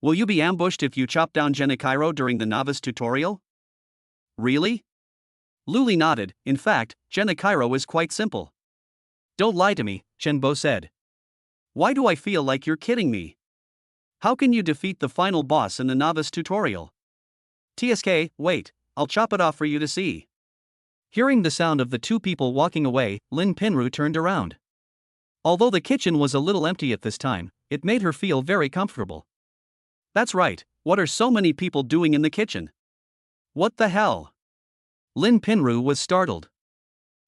Will you be ambushed if you chop down Genichiro during the novice tutorial? Really? Luli nodded. In fact, Genichiro is quite simple. Don't lie to me, Chen Bo said. Why do I feel like you're kidding me? How can you defeat the final boss in the novice tutorial? TSK, wait, I'll chop it off for you to see. Hearing the sound of the two people walking away, Lin Pinru turned around. Although the kitchen was a little empty at this time, it made her feel very comfortable. That's right, what are so many people doing in the kitchen? What the hell? Lin Pinru was startled.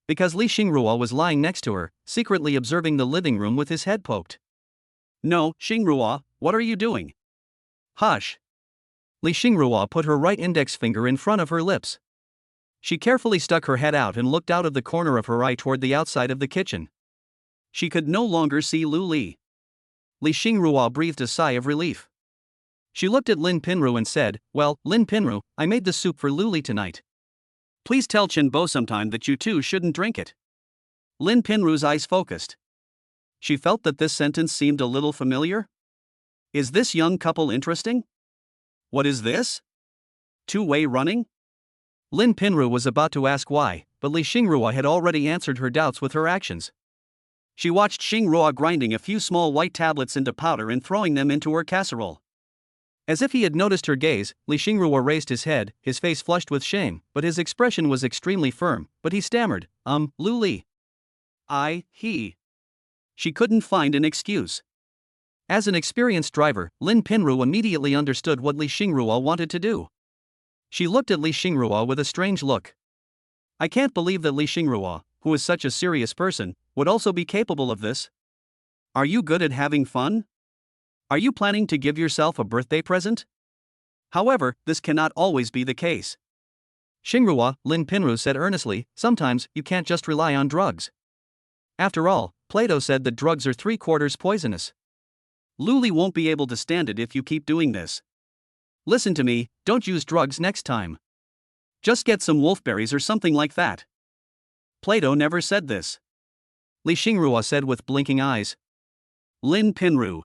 Because Li Xingrua was lying next to her, secretly observing the living room with his head poked. No, Xingrua, what are you doing? Hush. Li Xingrua put her right index finger in front of her lips. She carefully stuck her head out and looked out of the corner of her eye toward the outside of the kitchen. She could no longer see Lu Li. Li Xingrua breathed a sigh of relief. She looked at Lin Pinru and said, Well, Lin Pinru, I made the soup for Lu Li tonight. Please tell Chen Bo sometime that you two shouldn't drink it. Lin Pinru's eyes focused. She felt that this sentence seemed a little familiar. Is this young couple interesting? What is this? Two-way running? Lin Pinru was about to ask why, but Li Xingrua had already answered her doubts with her actions. She watched Xingrua grinding a few small white tablets into powder and throwing them into her casserole. As if he had noticed her gaze, Li Xingrua raised his head, his face flushed with shame, but his expression was extremely firm, but he stammered, Lu Li. He. She couldn't find an excuse. As an experienced driver, Lin Pinru immediately understood what Li Xingrua wanted to do. She looked at Li Xingrua with a strange look. I can't believe that Li Xingrua, who is such a serious person, would also be capable of this. Are you good at having fun? Are you planning to give yourself a birthday present? However, this cannot always be the case. Xingrua, Lin Pinru said earnestly, sometimes you can't just rely on drugs. After all, Plato said that drugs are 3/4 poisonous. Lu Li won't be able to stand it if you keep doing this. Listen to me, don't use drugs next time. Just get some wolfberries or something like that. Plato never said this. Li Xingrua said with blinking eyes. Lin Pinru.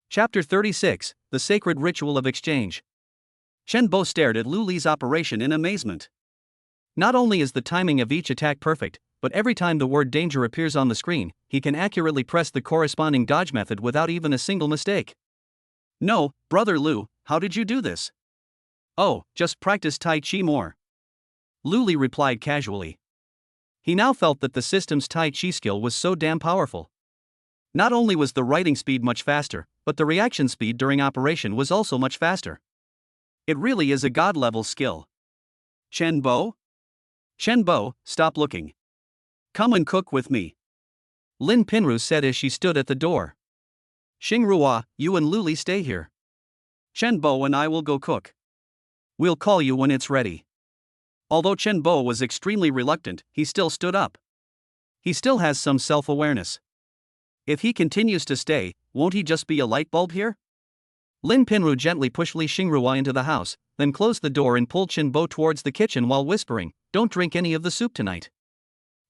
Chapter 36, The Sacred Ritual of Exchange. Chen Bo stared at Lu Li's operation in amazement. Not only is the timing of each attack perfect, but every time the word danger appears on the screen, he can accurately press the corresponding dodge method without even a single mistake. No, Brother Lu, how did you do this? Oh, just practice Tai Chi more. Lu Li replied casually. He now felt that the system's Tai Chi skill was so damn powerful. Not only was the writing speed much faster, but the reaction speed during operation was also much faster. It really is a god-level skill. Chen Bo? Chen Bo, stop looking. Come and cook with me. Lin Pinru said as she stood at the door. Xingrua, you and Lu Li stay here. Chen Bo and I will go cook. We'll call you when it's ready. Although Chen Bo was extremely reluctant, he still stood up. He still has some self-awareness. If he continues to stay, won't he just be a light bulb here? Lin Pinru gently pushed Li Xingrua into the house, then closed the door and pulled Chen Bo towards the kitchen while whispering, Don't drink any of the soup tonight.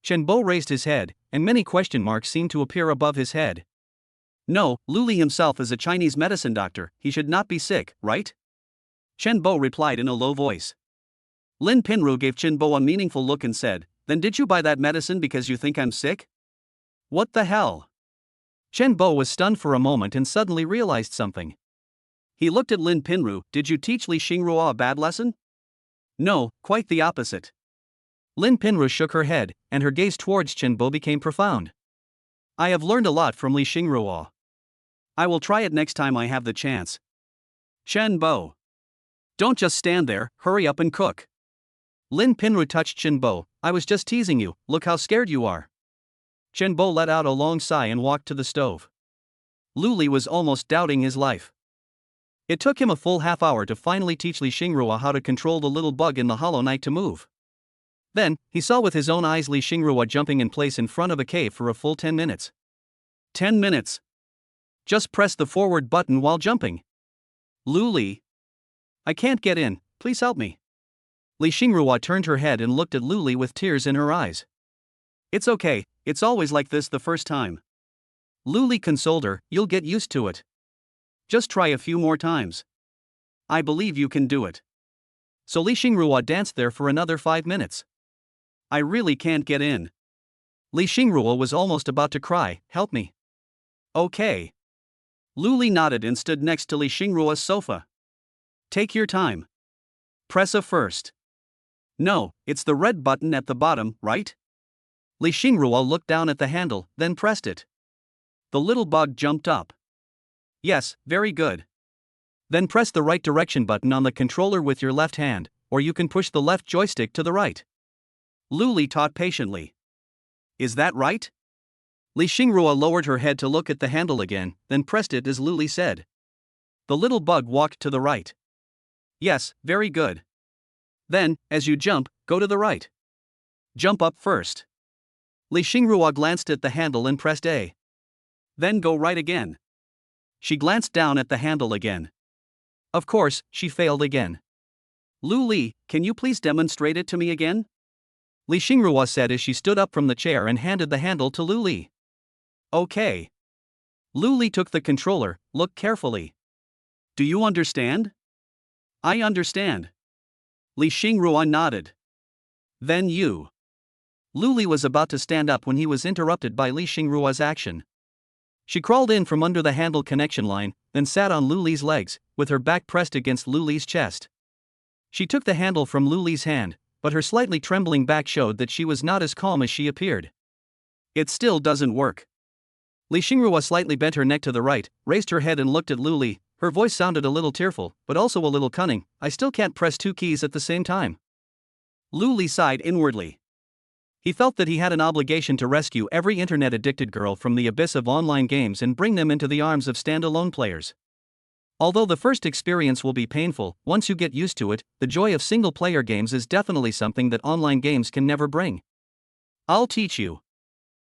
Chen Bo raised his head, and many question marks seemed to appear above his head. No, Lu Li himself is a Chinese medicine doctor, he should not be sick, right? Chen Bo replied in a low voice. Lin Pinru gave Chen Bo a meaningful look and said, Then did you buy that medicine because you think I'm sick? What the hell? Chen Bo was stunned for a moment and suddenly realized something. He looked at Lin Pinru, Did you teach Li Xingrua a bad lesson? No, quite the opposite. Lin Pinru shook her head, and her gaze towards Chen Bo became profound. I have learned a lot from Li Xingrua. I will try it next time I have the chance. Chen Bo. Don't just stand there, hurry up and cook. Lin Pinru touched Chen Bo, I was just teasing you, look how scared you are. Chen Bo let out a long sigh and walked to the stove. Lu Li was almost doubting his life. It took him a full half-hour to finally teach Li Xingrua how to control the little bug in the Hollow Knight to move. Then, he saw with his own eyes Li Xingrua jumping in place in front of a cave for a full 10 minutes. 10 minutes. Just press the forward button while jumping. Li. I can't get in, please help me. Li Xingrua turned her head and looked at Li with tears in her eyes. It's okay, it's always like this the first time. Li consoled her, you'll get used to it. Just try a few more times. I believe you can do it. So Li Xingrua danced there for another 5 minutes. I really can't get in. Li Xingrua was almost about to cry, help me. Okay. Li nodded and stood next to Li Xingrua's sofa. Take your time. Press a first. No, it's the red button at the bottom, right? Li Xingrua looked down at the handle, then pressed it. The little bug jumped up. Yes, very good. Then press the right direction button on the controller with your left hand, or you can push the left joystick to the right. Li taught patiently. Is that right? Li Xingrua lowered her head to look at the handle again, then pressed it as Li said. The little bug walked to the right. Yes, very good. Then, as you jump, go to the right. Jump up first. Li Xingrua glanced at the handle and pressed A. Then go right again. She glanced down at the handle again. Of course, she failed again. Li, can you please demonstrate it to me again? Li Xingrua said as she stood up from the chair and handed the handle to Li. Okay. Li took the controller, looked carefully. Do you understand? I understand. Li Xingrua nodded. Then you. Li was about to stand up when he was interrupted by Li Xingrua's action. She crawled in from under the handle connection line, then sat on Li's legs, with her back pressed against Li's chest. She took the handle from Li's hand, but her slightly trembling back showed that she was not as calm as she appeared. It still doesn't work. Li Xingrua slightly bent her neck to the right, raised her head and looked at Li. Her voice sounded a little tearful, but also a little cunning. I still can't press 2 keys at the same time. Li sighed inwardly. He felt that he had an obligation to rescue every internet-addicted girl from the abyss of online games and bring them into the arms of standalone players. Although the first experience will be painful, once you get used to it, the joy of single-player games is definitely something that online games can never bring. I'll teach you.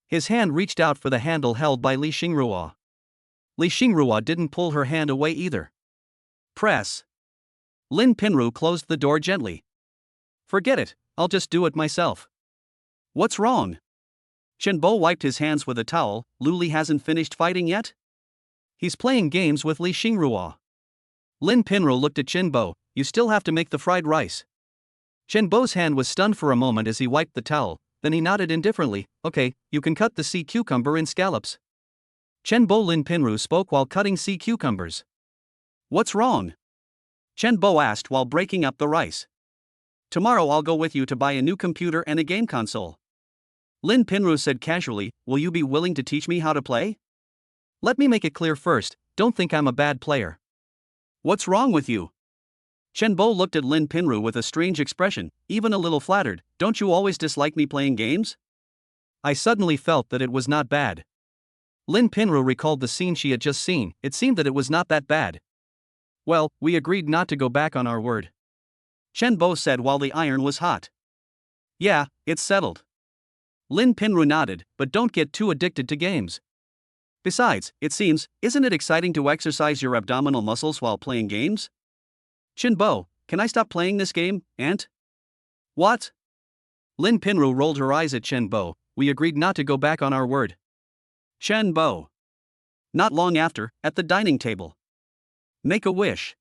His hand reached out for the handle held by Li Xingrua. Li Xingrua didn't pull her hand away either. Press. Lin Pinru closed the door gently. Forget it, I'll just do it myself. What's wrong? Chenbo wiped his hands with a towel. Li hasn't finished fighting yet? He's playing games with Li Xingrua. Lin Pinru looked at Chenbo. You still have to make the fried rice. Chenbo's hand was stunned for a moment as he wiped the towel, then he nodded indifferently. Okay, you can cut the sea cucumber in scallops. Chenbo Lin Pinru spoke while cutting sea cucumbers. What's wrong? Chenbo asked while breaking up the rice. Tomorrow I'll go with you to buy a new computer and a game console. Lin Pinru said casually, will you be willing to teach me how to play? Let me make it clear first, don't think I'm a bad player. What's wrong with you? Chenbo looked at Lin Pinru with a strange expression, even a little flattered. Don't you always dislike me playing games? I suddenly felt that it was not bad. Lin Pinru recalled the scene she had just seen. It seemed that it was not that bad. Well, we agreed not to go back on our word. Chenbo said while the iron was hot. Yeah, it's settled. Lin Pinru nodded, but don't get too addicted to games. Besides, it seems, isn't it exciting to exercise your abdominal muscles while playing games? Chenbo, can I stop playing this game, Aunt? What? Lin Pinru rolled her eyes at Chenbo. We agreed not to go back on our word. Chenbo. Not long after, at the dining table. Make a wish.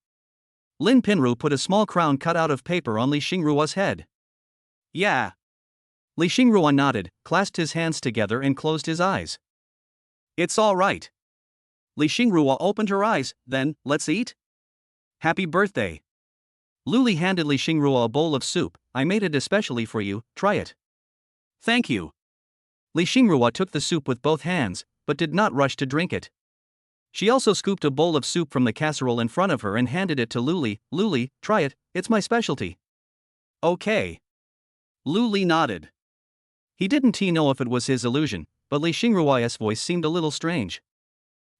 Lin Pinru put a small crown cut out of paper on Li Xingrua's head. Yeah. Li Xingrua nodded, clasped his hands together and closed his eyes. It's all right. Li Xingrua opened her eyes, then, let's eat? Happy birthday. Li handed Li Xingrua a bowl of soup. I made it especially for you, try it. Thank you. Li Xingrua took the soup with both hands, but did not rush to drink it. She also scooped a bowl of soup from the casserole in front of her and handed it to Li. Li, try it, it's my specialty. Okay. Li nodded. He didn't know if it was his illusion, but Li Xingrua's voice seemed a little strange.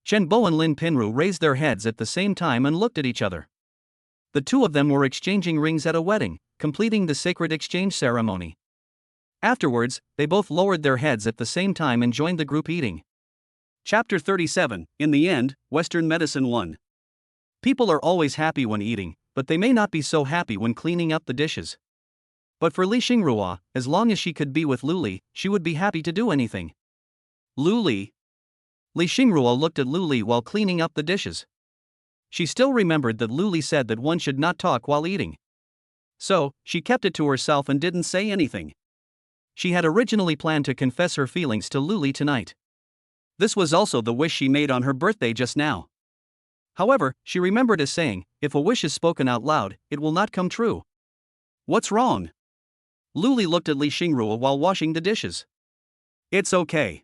Chen Bo and Lin Pinru raised their heads at the same time and looked at each other. The two of them were exchanging rings at a wedding, completing the sacred exchange ceremony. Afterwards, they both lowered their heads at the same time and joined the group eating. Chapter 37. In the end, Western medicine won. People are always happy when eating, but they may not be so happy when cleaning up the dishes. But for Li Xingrua, as long as she could be with Lu Li, she would be happy to do anything. Lu Li. Li Xingrua looked at Lu Li while cleaning up the dishes. She still remembered that Lu Li said that one should not talk while eating. So, she kept it to herself and didn't say anything. She had originally planned to confess her feelings to Lu Li tonight. This was also the wish she made on her birthday just now. However, she remembered a saying, if a wish is spoken out loud, it will not come true. What's wrong? Lu Li looked at Li Xingrua while washing the dishes. It's okay.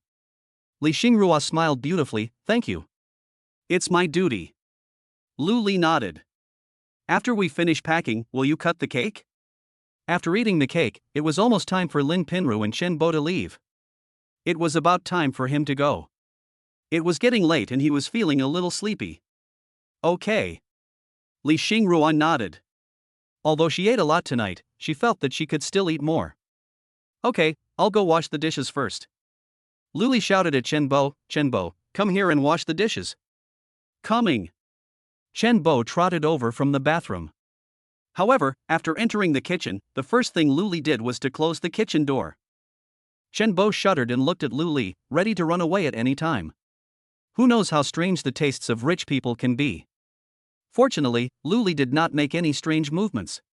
Li Xingrua smiled beautifully, thank you. It's my duty. Lu Li nodded. After we finish packing, will you cut the cake? After eating the cake, it was almost time for Lin Pinru and Chen Bo to leave. It was about time for him to go. It was getting late and he was feeling a little sleepy. Okay. Li Xingrua nodded. Although she ate a lot tonight, she felt that she could still eat more. Okay, I'll go wash the dishes first. Lu Li shouted at Chen Bo, come here and wash the dishes. Coming. Chen Bo trotted over from the bathroom. However, after entering the kitchen, the first thing Lu Li did was to close the kitchen door. Chen Bo shuddered and looked at Lu Li, ready to run away at any time. Who knows how strange the tastes of rich people can be? Fortunately, Lu Li did not make any strange movements.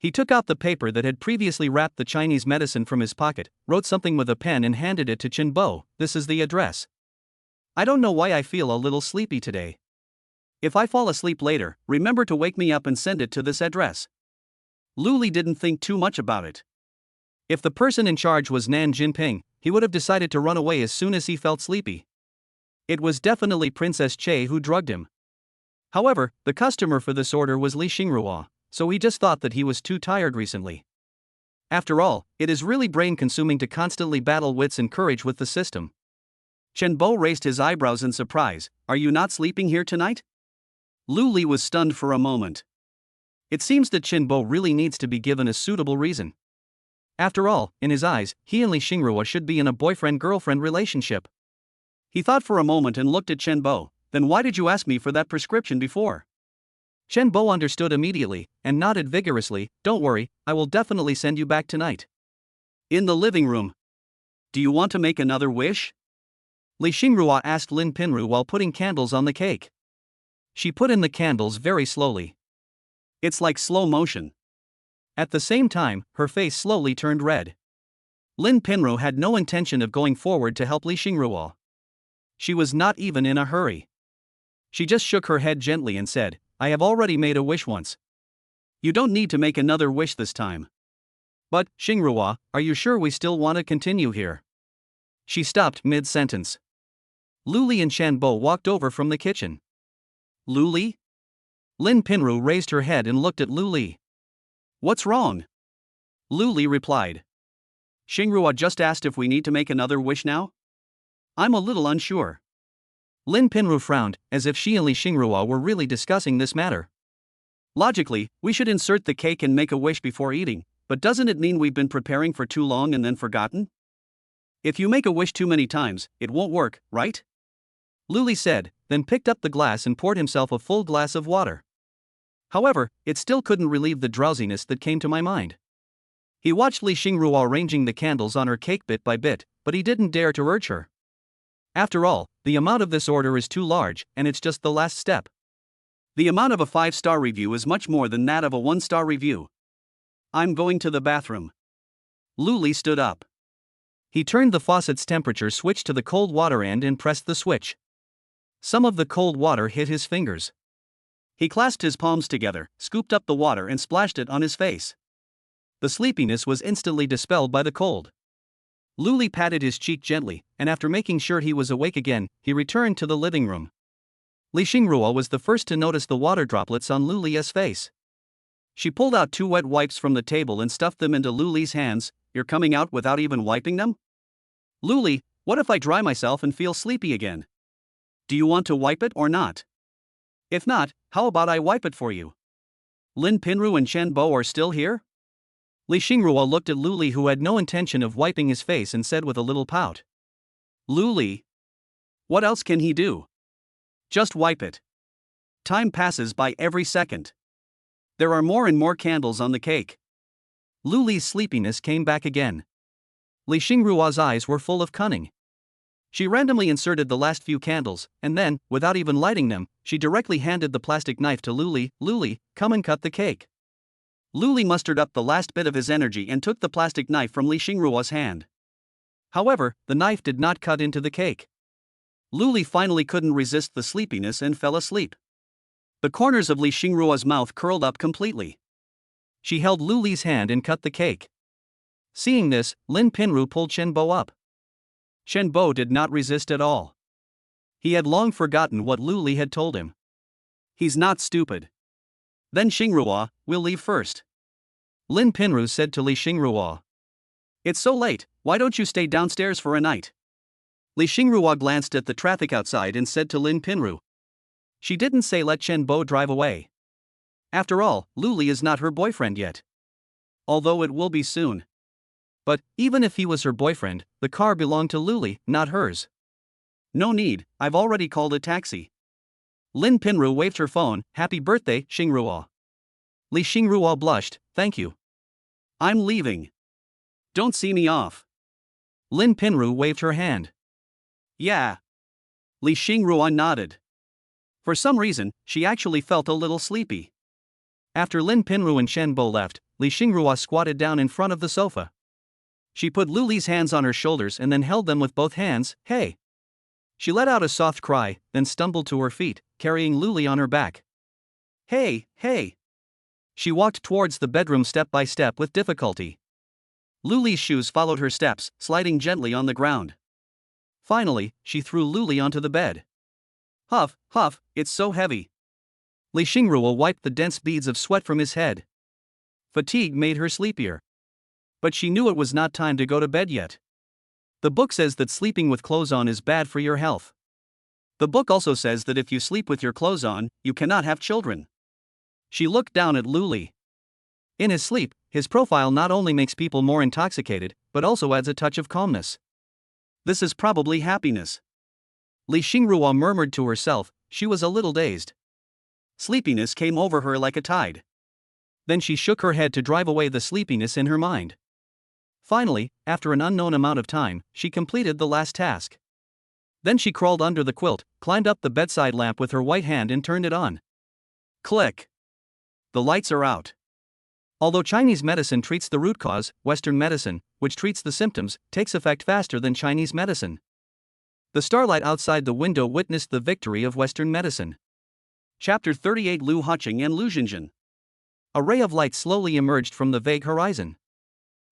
He took out the paper that had previously wrapped the Chinese medicine from his pocket, wrote something with a pen and handed it to Chen Bo. This is the address. I don't know why I feel a little sleepy today. If I fall asleep later, remember to wake me up and send it to this address. Lu Li didn't think too much about it. If the person in charge was Nan Jinping, he would have decided to run away as soon as he felt sleepy. It was definitely Princess Che who drugged him. However, the customer for this order was Li Xingrua, so he just thought that he was too tired recently. After all, it is really brain-consuming to constantly battle wits and courage with the system. Chen Bo raised his eyebrows in surprise. Are you not sleeping here tonight? Lu Li was stunned for a moment. It seems that Chen Bo really needs to be given a suitable reason. After all, in his eyes, he and Li Xingrua should be in a boyfriend-girlfriend relationship. He thought for a moment and looked at Chen Bo. Then why did you ask me for that prescription before? Chen Bo understood immediately, and nodded vigorously. Don't worry, I will definitely send you back tonight. In the living room. Do you want to make another wish? Li Xingrua asked Lin Pinru while putting candles on the cake. She put in the candles very slowly. It's like slow motion. At the same time, her face slowly turned red. Lin Pinru had no intention of going forward to help Li Xingrua. She was not even in a hurry. She just shook her head gently and said, I have already made a wish once. You don't need to make another wish this time. But, Xingrua, are you sure we still want to continue here? She stopped mid-sentence. Lu Li and Chen Bo walked over from the kitchen. Lu Li? Lin Pinru raised her head and looked at Lu Li. What's wrong? Lu Li replied. Xingrua just asked if we need to make another wish now? I'm a little unsure. Lin Pinru frowned, as if she and Li Xingrua were really discussing this matter. Logically, we should insert the cake and make a wish before eating, but doesn't it mean we've been preparing for too long and then forgotten? If you make a wish too many times, it won't work, right? Lu Li said, then picked up the glass and poured himself a full glass of water. However, it still couldn't relieve the drowsiness that came to my mind. He watched Li Xingrua arranging the candles on her cake bit by bit, but he didn't dare to urge her. After all, the amount of this order is too large, and it's just the last step. The amount of a 5-star review is much more than that of a 1-star review. I'm going to the bathroom. Lu Li stood up. He turned the faucet's temperature switch to the cold water end and pressed the switch. Some of the cold water hit his fingers. He clasped his palms together, scooped up the water and splashed it on his face. The sleepiness was instantly dispelled by the cold. Lu Li patted his cheek gently, and after making sure he was awake again, he returned to the living room. Li Xingrua was the first to notice the water droplets on Lu Li's face. She pulled out 2 wet wipes from the table and stuffed them into Lu Li's hands. You're coming out without even wiping them? Lu Li, what if I dry myself and feel sleepy again? Do you want to wipe it or not? If not, how about I wipe it for you? Lin Pinru and Chen Bo are still here? Li Xingrua looked at Lu Li, who had no intention of wiping his face, and said with a little pout. Lu Li? What else can he do? Just wipe it. Time passes by every second. There are more and more candles on the cake. Lu Li's sleepiness came back again. Li Xingrua's eyes were full of cunning. She randomly inserted the last few candles, and then, without even lighting them, she directly handed the plastic knife to Lu Li. Lu Li, come and cut the cake. Lu Li mustered up the last bit of his energy and took the plastic knife from Li Xingrua's hand. However, the knife did not cut into the cake. Lu Li finally couldn't resist the sleepiness and fell asleep. The corners of Li Xingrua's mouth curled up completely. She held Lu Li's hand and cut the cake. Seeing this, Lin Pinru pulled Chen Bo up. Chen Bo did not resist at all. He had long forgotten what Lu Li had told him. He's not stupid. Then Xingrua, we'll leave first. Lin Pinru said to Li Xingrua. It's so late, why don't you stay downstairs for a night? Li Xingrua glanced at the traffic outside and said to Lin Pinru. She didn't say let Chen Bo drive away. After all, Lu Li is not her boyfriend yet. Although it will be soon. But, even if he was her boyfriend, the car belonged to Lu Li, not hers. No need, I've already called a taxi. Lin Pinru waved her phone. Happy birthday, Xingrua. Li Xingrua blushed, thank you. I'm leaving. Don't see me off. Lin Pinru waved her hand. Yeah. Li Xingrua nodded. For some reason, she actually felt a little sleepy. After Lin Pinru and Chen Bo left, Li Xingrua squatted down in front of the sofa. She put Lu Li's hands on her shoulders and then held them with both hands. Hey! She let out a soft cry, then stumbled to her feet, carrying Lu Li on her back. Hey, hey! She walked towards the bedroom step by step with difficulty. Lu Li's shoes followed her steps, sliding gently on the ground. Finally, she threw Lu Li onto the bed. Huff, huff, it's so heavy. Li Xingrua wiped the dense beads of sweat from his head. Fatigue made her sleepier. But she knew it was not time to go to bed yet. The book says that sleeping with clothes on is bad for your health. The book also says that if you sleep with your clothes on, you cannot have children. She looked down at Lu Li. In his sleep, his profile not only makes people more intoxicated, but also adds a touch of calmness. This is probably happiness. Li Xingrua murmured to herself. She was a little dazed. Sleepiness came over her like a tide. Then she shook her head to drive away the sleepiness in her mind. Finally, after an unknown amount of time, she completed the last task. Then she crawled under the quilt, climbed up the bedside lamp with her white hand and turned it on. Click! The lights are out. Although Chinese medicine treats the root cause, Western medicine, which treats the symptoms, takes effect faster than Chinese medicine. The starlight outside the window witnessed the victory of Western medicine. Chapter 38 Lu Haching and Lu Xinjin. A ray of light slowly emerged from the vague horizon.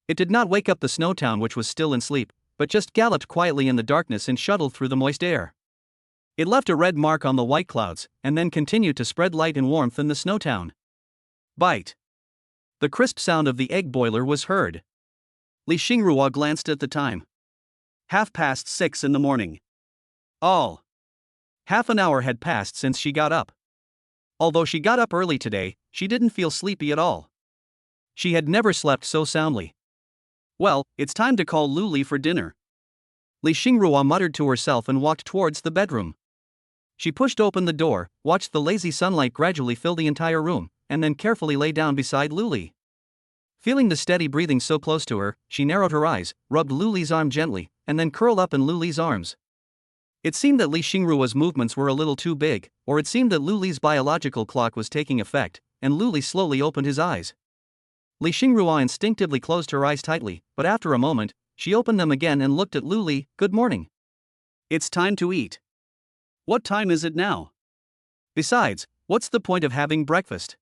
It did not wake up the snow town, which was still in sleep, but just galloped quietly in the darkness and shuttled through the moist air. It left a red mark on the white clouds, and then continued to spread light and warmth in the snow town. Bite! The crisp sound of the egg boiler was heard. Li Xingrua glanced at the time. 6:30 in the morning. All. Half an hour had passed since she got up. Although she got up early today, she didn't feel sleepy at all. She had never slept so soundly. Well, it's time to call Lu Li for dinner. Li Xingrua muttered to herself and walked towards the bedroom. She pushed open the door, watched the lazy sunlight gradually fill the entire room, and then carefully lay down beside Lu Li. Feeling the steady breathing so close to her, she narrowed her eyes, rubbed Lu Li's arm gently, and then curled up in Lu Li's arms. It seemed that Li Xingrua's movements were a little too big, or it seemed that Lu Li's biological clock was taking effect, and Lu Li slowly opened his eyes. Li Xingrua instinctively closed her eyes tightly, but after a moment, she opened them again and looked at Lu Li. Good morning. It's time to eat. What time is it now? Besides, what's the point of having breakfast?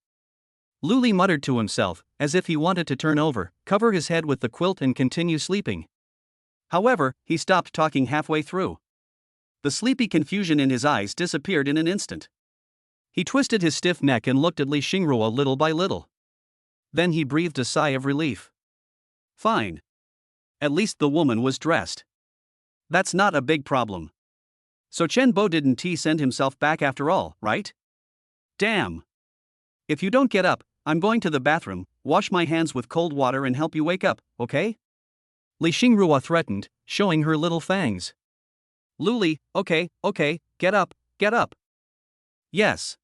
Lu Li muttered to himself, as if he wanted to turn over, cover his head with the quilt and continue sleeping. However, he stopped talking halfway through. The sleepy confusion in his eyes disappeared in an instant. He twisted his stiff neck and looked at Li Xingrua little by little. Then he breathed a sigh of relief. Fine. At least the woman was dressed. That's not a big problem. So Chen Bo didn't send himself back after all, right? Damn. If you don't get up, I'm going to the bathroom, wash my hands with cold water and help you wake up, okay? Li Xingrua threatened, showing her little fangs. Luli, okay, get up, get up. Yes.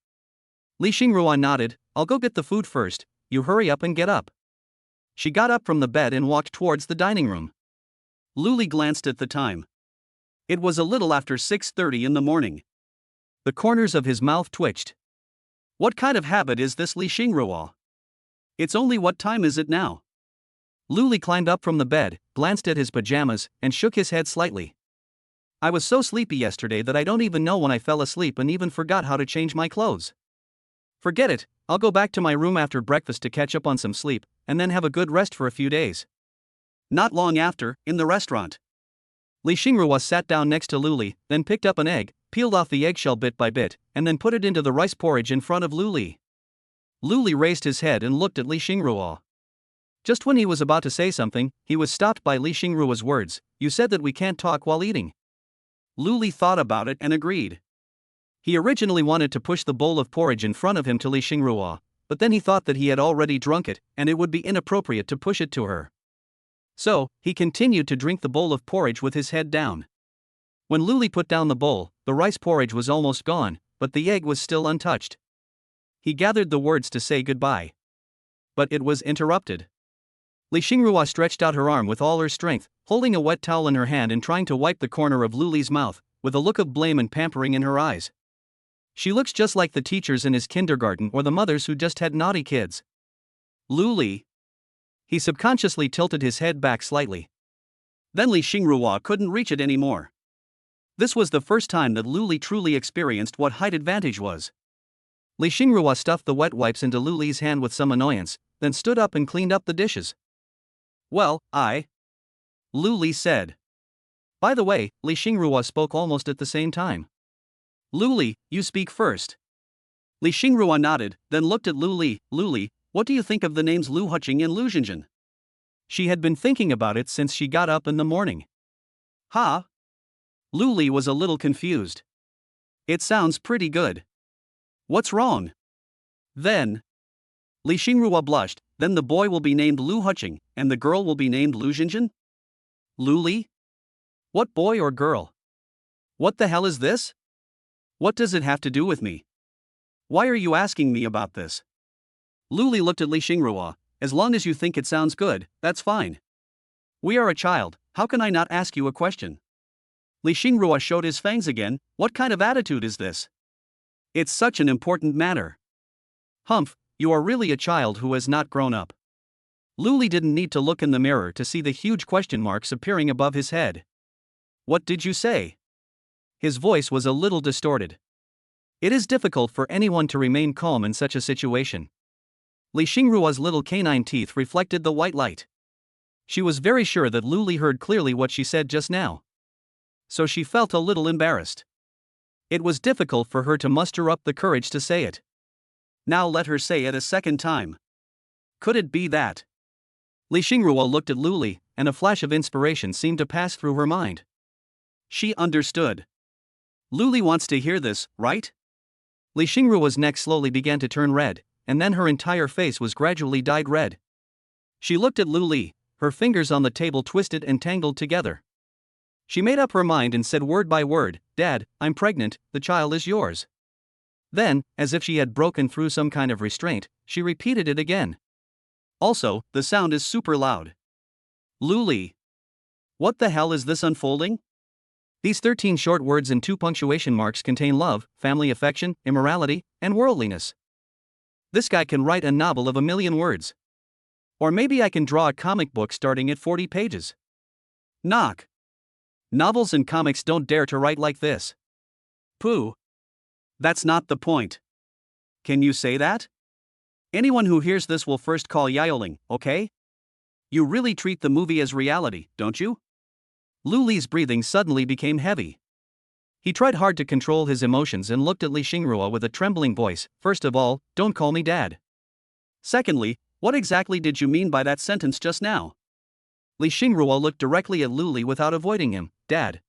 Li Xingrua nodded, I'll go get the food first, you hurry up and get up. She got up from the bed and walked towards the dining room. Luli glanced at the time. It was a little after 6:30 in the morning. The corners of his mouth twitched. What kind of habit is this, Li Xingrua? It's only what time is it now? Luli climbed up from the bed, glanced at his pajamas, and shook his head slightly. I was so sleepy yesterday that I don't even know when I fell asleep and even forgot how to change my clothes. Forget it, I'll go back to my room after breakfast to catch up on some sleep, and then have a good rest for a few days. Not long after, in the restaurant. Li Xingrua sat down next to Luli, then picked up an egg, peeled off the eggshell bit by bit, and then put it into the rice porridge in front of Luli. Luli raised his head and looked at Li Xingrua. Just when he was about to say something, he was stopped by Li Xingrua's words, "You said that we can't talk while eating." Luli thought about it and agreed. He originally wanted to push the bowl of porridge in front of him to Li Xingrua, but then he thought that he had already drunk it, and it would be inappropriate to push it to her. So, he continued to drink the bowl of porridge with his head down. When Luli put down the bowl, the rice porridge was almost gone, but the egg was still untouched. He gathered the words to say goodbye. But it was interrupted. Li Xingrua stretched out her arm with all her strength, holding a wet towel in her hand and trying to wipe the corner of Luli's mouth, with a look of blame and pampering in her eyes. She looks just like the teachers in his kindergarten or the mothers who just had naughty kids. Luli. He subconsciously tilted his head back slightly. Then Li Xingrua couldn't reach it anymore. This was the first time that Luli truly experienced what height advantage was. Li Xingrua stuffed the wet wipes into Luli's hand with some annoyance, then stood up and cleaned up the dishes. Well, Luli said. By the way, Li Xingrua spoke almost at the same time. Luli, you speak first. Li Xingrua nodded, then looked at Luli. Luli, what do you think of the names Lu Huqing and Lu Zhenjin? She had been thinking about it since she got up in the morning. Huh? Luli was a little confused. It sounds pretty good. What's wrong? Then. Li Xingrua blushed, then the boy will be named Lu Huqing, and the girl will be named Lu Zhenjin? Luli? What boy or girl? What the hell is this? What does it have to do with me? Why are you asking me about this? Luli looked at Li Xingrua. As long as you think it sounds good, that's fine. We are a child, how can I not ask you a question? Li Xingrua showed his fangs again. What kind of attitude is this? It's such an important matter. Humph, you are really a child who has not grown up. Luli didn't need to look in the mirror to see the huge question marks appearing above his head. What did you say? His voice was a little distorted. It is difficult for anyone to remain calm in such a situation. Li Xingrua's little canine teeth reflected the white light. She was very sure that Luli heard clearly what she said just now. So she felt a little embarrassed. It was difficult for her to muster up the courage to say it. Now let her say it a second time. Could it be that? Li Xingrua looked at Luli, and a flash of inspiration seemed to pass through her mind. She understood. Luli wants to hear this, right? Li Xingrua's neck slowly began to turn red, and then her entire face was gradually dyed red. She looked at Luli, her fingers on the table twisted and tangled together. She made up her mind and said word by word, "Dad, I'm pregnant, the child is yours." Then, as if she had broken through some kind of restraint, she repeated it again. Also, the sound is super loud. Luli. What the hell is this unfolding? These 13 short words and 2 punctuation marks contain love, family affection, immorality, and worldliness. This guy can write a novel of 1,000,000 words. Or maybe I can draw a comic book starting at 40 pages. Knock. Novels and comics don't dare to write like this. Pooh. That's not the point. Can you say that? Anyone who hears this will first call Yaoling, okay? You really treat the movie as reality, don't you? Luli's breathing suddenly became heavy. He tried hard to control his emotions and looked at Li Xingrua with a trembling voice. First of all, don't call me Dad. Secondly, what exactly did you mean by that sentence just now? Li Xingrua looked directly at Luli without avoiding him. Dad.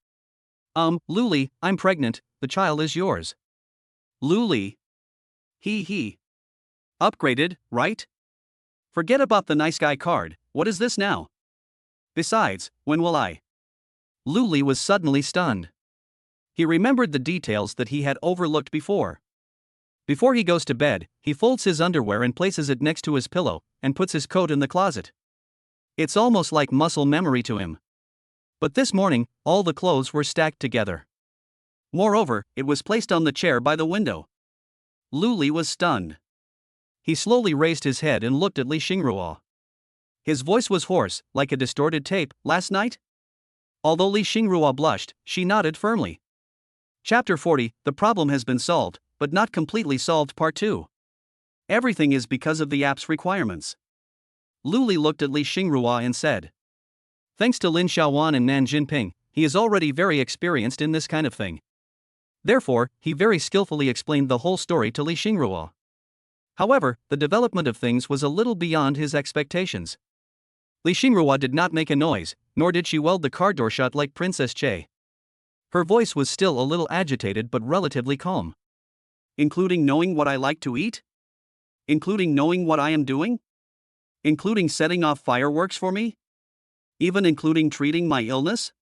Luli, I'm pregnant, the child is yours. Luli. He. Upgraded, right? Forget about the nice guy card, what is this now? Besides, when will I? Luli was suddenly stunned. He remembered the details that he had overlooked before. Before he goes to bed, he folds his underwear and places it next to his pillow, and puts his coat in the closet. It's almost like muscle memory to him. But this morning, all the clothes were stacked together. Moreover, it was placed on the chair by the window. Luli was stunned. He slowly raised his head and looked at Li Xingrua. His voice was hoarse, like a distorted tape. Last night? Although Li Xingrua blushed, she nodded firmly. Chapter 40, The problem has been solved, but not completely solved. Part 2. Everything is because of the app's requirements. Luli looked at Li Xingrua and said. Thanks to Lin Xiaowan and Nan Jinping, he is already very experienced in this kind of thing. Therefore, he very skillfully explained the whole story to Li Xingrua. However, the development of things was a little beyond his expectations. Li Xingrua did not make a noise, nor did she weld the car door shut like Princess Che. Her voice was still a little agitated but relatively calm. Including knowing what I like to eat? Including knowing what I am doing? Including setting off fireworks for me? Even including treating my illness?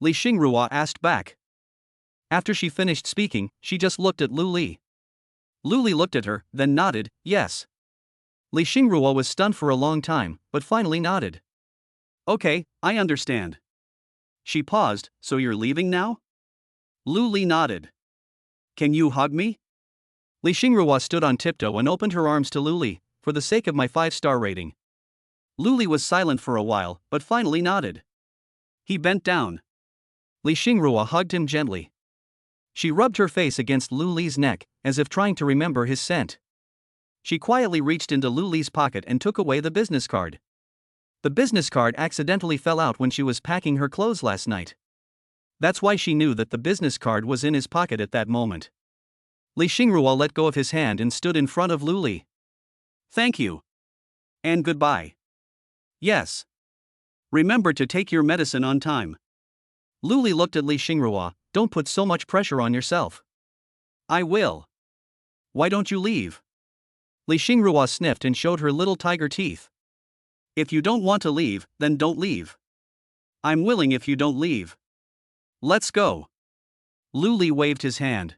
Li Xingrua asked back. After she finished speaking, she just looked at Luli. Luli looked at her, then nodded, yes. Li Xingrua was stunned for a long time, but finally nodded. Okay, I understand. She paused, so you're leaving now? Luli nodded. Can you hug me? Li Xingrua stood on tiptoe and opened her arms to Luli, for the sake of my 5-star rating. Luli was silent for a while, but finally nodded. He bent down. Li Xingrua hugged him gently. She rubbed her face against Luli's neck, as if trying to remember his scent. She quietly reached into Luli's pocket and took away the business card. The business card accidentally fell out when she was packing her clothes last night. That's why she knew that the business card was in his pocket at that moment. Li Xingrua let go of his hand and stood in front of Luli. Thank you. And goodbye. Yes. Remember to take your medicine on time. Luli looked at Li Xingrua. Don't put so much pressure on yourself. I will. Why don't you leave? Li Xingrua sniffed and showed her little tiger teeth. If you don't want to leave, then don't leave. I'm willing if you don't leave. Let's go. Luli waved his hand.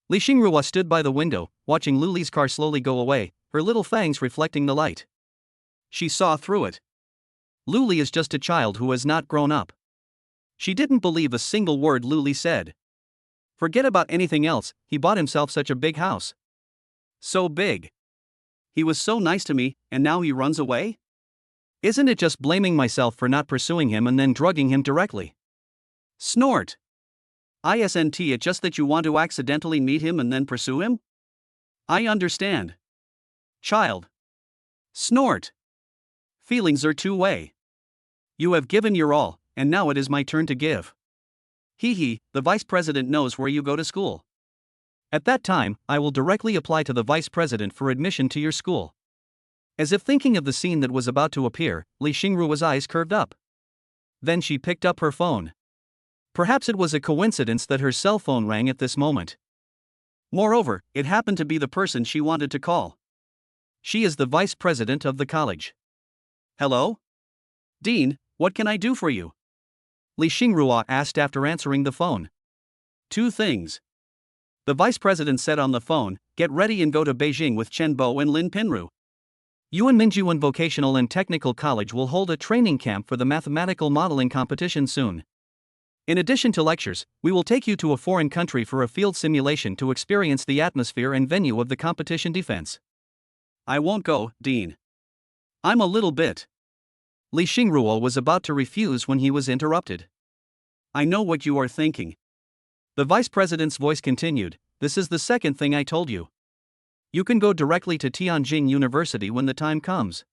Li Xingrua stood by the window, watching Luli's car slowly go away, her little fangs reflecting the light. She saw through it. Luli is just a child who has not grown up. She didn't believe a single word Luli said. Forget about anything else, he bought himself such a big house. So big. He was so nice to me, and now he runs away? Isn't it just blaming myself for not pursuing him and then drugging him directly? Snort. Isn't it just that you want to accidentally meet him and then pursue him? I understand. Child. Snort. Feelings are two-way. You have given your all, and now it is my turn to give. The vice president knows where you go to school. At that time, I will directly apply to the vice president for admission to your school. As if thinking of the scene that was about to appear, Li Xingrua's eyes curved up. Then she picked up her phone. Perhaps it was a coincidence that her cell phone rang at this moment. Moreover, it happened to be the person she wanted to call. She is the vice president of the college. Hello? Dean, what can I do for you? Li Xingrua asked after answering the phone. 2 things. The vice president said on the phone, get ready and go to Beijing with Chen Bo and Lin Pinru. Yuan Mingyuan Vocational and Technical College will hold a training camp for the mathematical modeling competition soon. In addition to lectures, we will take you to a foreign country for a field simulation to experience the atmosphere and venue of the competition defense. I won't go, Dean. I'm a little bit. Li Xingrua was about to refuse when he was interrupted. I know what you are thinking. The vice president's voice continued, this is the second thing I told you. You can go directly to Tianjin University when the time comes.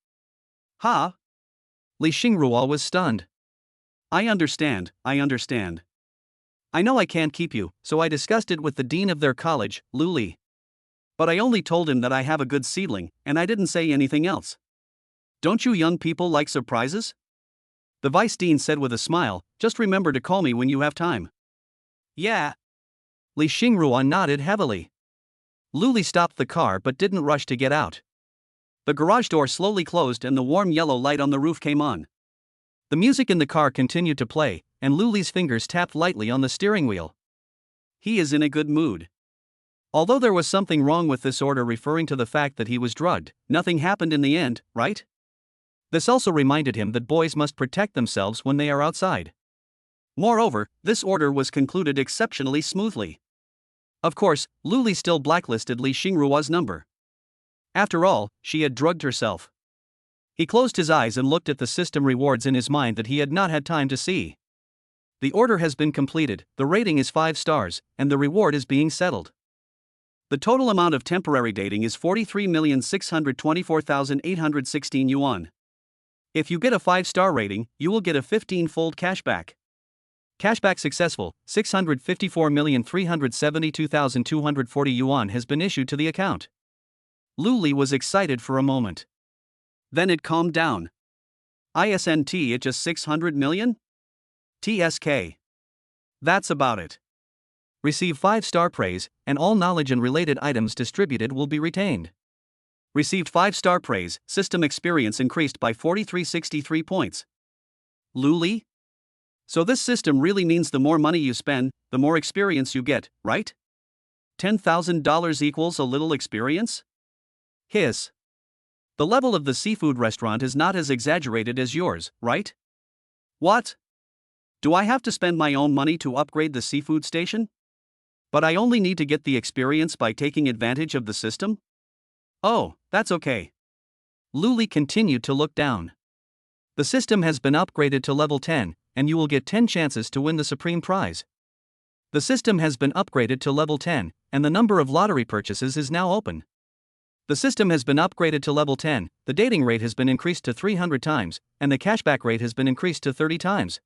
Ha? Li Xingrua was stunned. I understand. I know I can't keep you, so I discussed it with the dean of their college, Lu Li. But I only told him that I have a good seedling, and I didn't say anything else. Don't you young people like surprises? The vice dean said with a smile, just remember to call me when you have time. Yeah. Li Xingrua nodded heavily. Luli stopped the car but didn't rush to get out. The garage door slowly closed and the warm yellow light on the roof came on. The music in the car continued to play, and Luli's fingers tapped lightly on the steering wheel. He is in a good mood. Although there was something wrong with this order referring to the fact that he was drugged, nothing happened in the end, right? This also reminded him that boys must protect themselves when they are outside. Moreover, this order was concluded exceptionally smoothly. Of course, Luli still blacklisted Li Xingrua's number. After all, she had drugged herself. He closed his eyes and looked at the system rewards in his mind that he had not had time to see. The order has been completed, the rating is 5 stars, and the reward is being settled. The total amount of temporary dating is 43,624,816 yuan. If you get a 5-star rating, you will get a 15-fold cashback. Cashback successful, 654,372,240 yuan has been issued to the account. Luli was excited for a moment. Then it calmed down. Isn't it just 600 million? TSK. That's about it. Receive 5-star praise, and all knowledge and related items distributed will be retained. Received 5-star praise, system experience increased by 4363 points. Luli? So this system really means the more money you spend, the more experience you get, right? $10,000 equals a little experience? Hiss. The level of the seafood restaurant is not as exaggerated as yours, right? What? Do I have to spend my own money to upgrade the seafood station? But I only need to get the experience by taking advantage of the system? Oh, that's okay. Luli continued to look down. The system has been upgraded to level 10, and you will get 10 chances to win the supreme prize. The system has been upgraded to level 10, and the number of lottery purchases is now open. The system has been upgraded to level 10, the dating rate has been increased to 300 times, and the cashback rate has been increased to 30 times.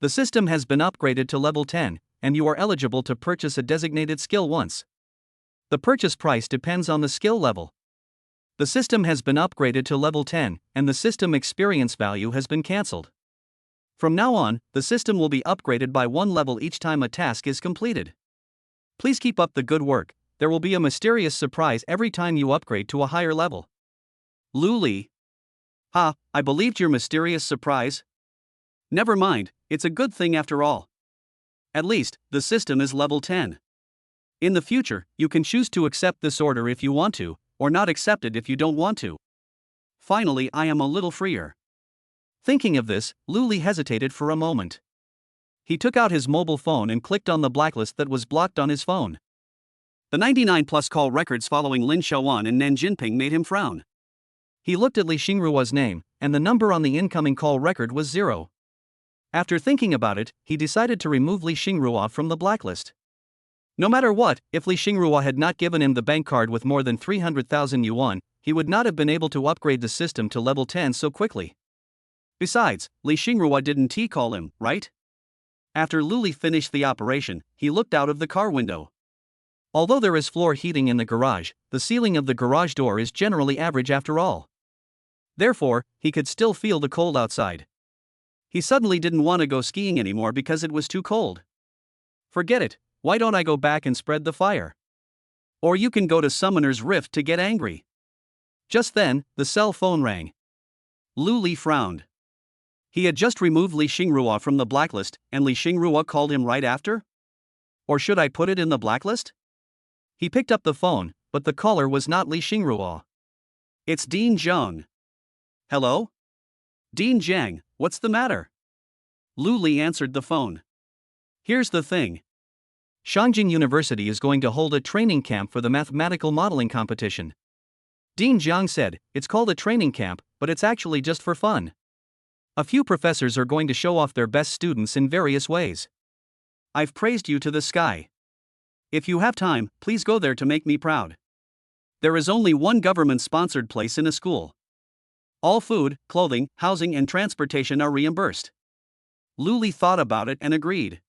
The system has been upgraded to level 10, and you are eligible to purchase a designated skill once. The purchase price depends on the skill level. The system has been upgraded to level 10, and the system experience value has been cancelled. From now on, the system will be upgraded by 1 level each time a task is completed. Please keep up the good work, there will be a mysterious surprise every time you upgrade to a higher level. Luli. Ha, I believed your mysterious surprise. Never mind, it's a good thing after all. At least, the system is level 10. In the future, you can choose to accept this order if you want to, or not accept it if you don't want to. Finally, I am a little freer. Thinking of this, Luli hesitated for a moment. He took out his mobile phone and clicked on the blacklist that was blocked on his phone. The 99-plus call records following Lin Xiaoan and Nan Jinping made him frown. He looked at Li Xingrua's name, and the number on the incoming call record was 0. After thinking about it, he decided to remove Li Xingrua from the blacklist. No matter what, if Li Xingrua had not given him the bank card with more than 300,000 yuan, he would not have been able to upgrade the system to level 10 so quickly. Besides, Li Xingrua didn't call him, right? After Luli finished the operation, he looked out of the car window. Although there is floor heating in the garage, the ceiling of the garage door is generally average after all. Therefore, he could still feel the cold outside. He suddenly didn't want to go skiing anymore because it was too cold. Forget it, why don't I go back and spread the fire? Or you can go to Summoner's Rift to get angry. Just then, the cell phone rang. Luli frowned. He had just removed Li Xingrua from the blacklist, and Li Xingrua called him right after? Or should I put it in the blacklist? He picked up the phone, but the caller was not Li Xingrua. It's Dean Zhang. Hello? Dean Zhang, what's the matter? Luli answered the phone. Here's the thing. Shangjing University is going to hold a training camp for the mathematical modeling competition. Dean Zhang said, it's called a training camp, but it's actually just for fun. A few professors are going to show off their best students in various ways. I've praised you to the sky. If you have time, please go there to make me proud. There is only one government-sponsored place in a school. All food, clothing, housing and transportation are reimbursed. Luli thought about it and agreed.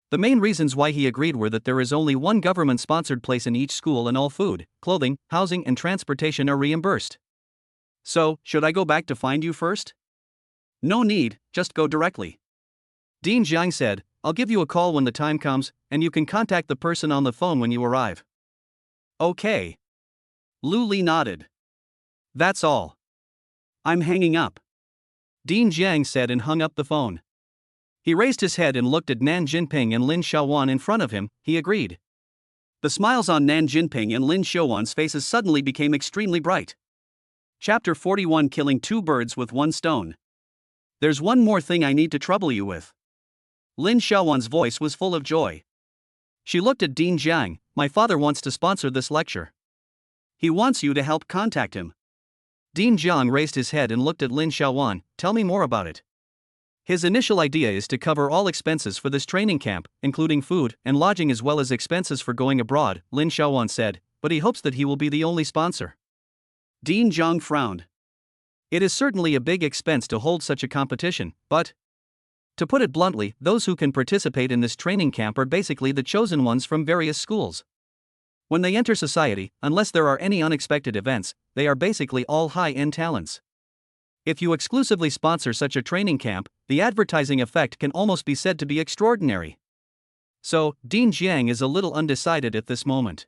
The main reasons why he agreed were that there is only one government-sponsored place in each school and all food, clothing, housing and transportation are reimbursed. So, should I go back to find you first? No need, just go directly. Dean Zhang said, I'll give you a call when the time comes, and you can contact the person on the phone when you arrive. Okay. Lu Li nodded. That's all. I'm hanging up. Dean Jiang said and hung up the phone. He raised his head and looked at Nan Jinping and Lin Xiaowan in front of him. He agreed. The smiles on Nan Jinping and Lin Xiaowan's faces suddenly became extremely bright. Chapter 41, Killing Two Birds with One Stone. There's one more thing I need to trouble you with. Lin Xiaowan's voice was full of joy. She looked at Dean Jiang. My father wants to sponsor this lecture. He wants you to help contact him. Dean Jiang raised his head and looked at Lin Xiaowan. Tell me more about it. His initial idea is to cover all expenses for this training camp, including food and lodging as well as expenses for going abroad, Lin Xiaowan said, but he hopes that he will be the only sponsor. Dean Jiang frowned. It is certainly a big expense to hold such a competition, but, to put it bluntly, those who can participate in this training camp are basically the chosen ones from various schools. When they enter society, unless there are any unexpected events, they are basically all high-end talents. If you exclusively sponsor such a training camp, the advertising effect can almost be said to be extraordinary. So, Dean Jiang is a little undecided at this moment.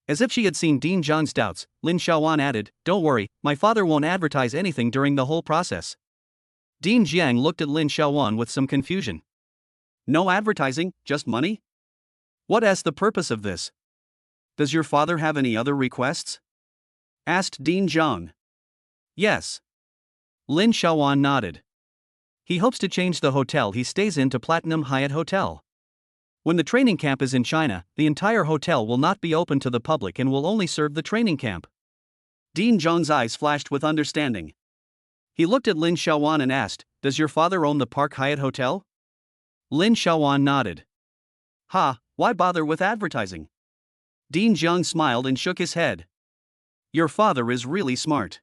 As if she had seen Dean Jiang's doubts, Lin Xiaowan added, Don't worry, my father won't advertise anything during the whole process. Dean Jiang looked at Lin Xiaowan with some confusion. No advertising, just money? What is the purpose of this? Does your father have any other requests? Asked Dean Jiang. Yes. Lin Xiaowan nodded. He hopes to change the hotel he stays in to Platinum Hyatt Hotel. When the training camp is in China, the entire hotel will not be open to the public and will only serve the training camp. Dean Jiang's eyes flashed with understanding. He looked at Lin Xiaowan and asked, Does your father own the Park Hyatt Hotel? Lin Xiaowan nodded. Why bother with advertising? Dean Jiang smiled and shook his head. Your father is really smart.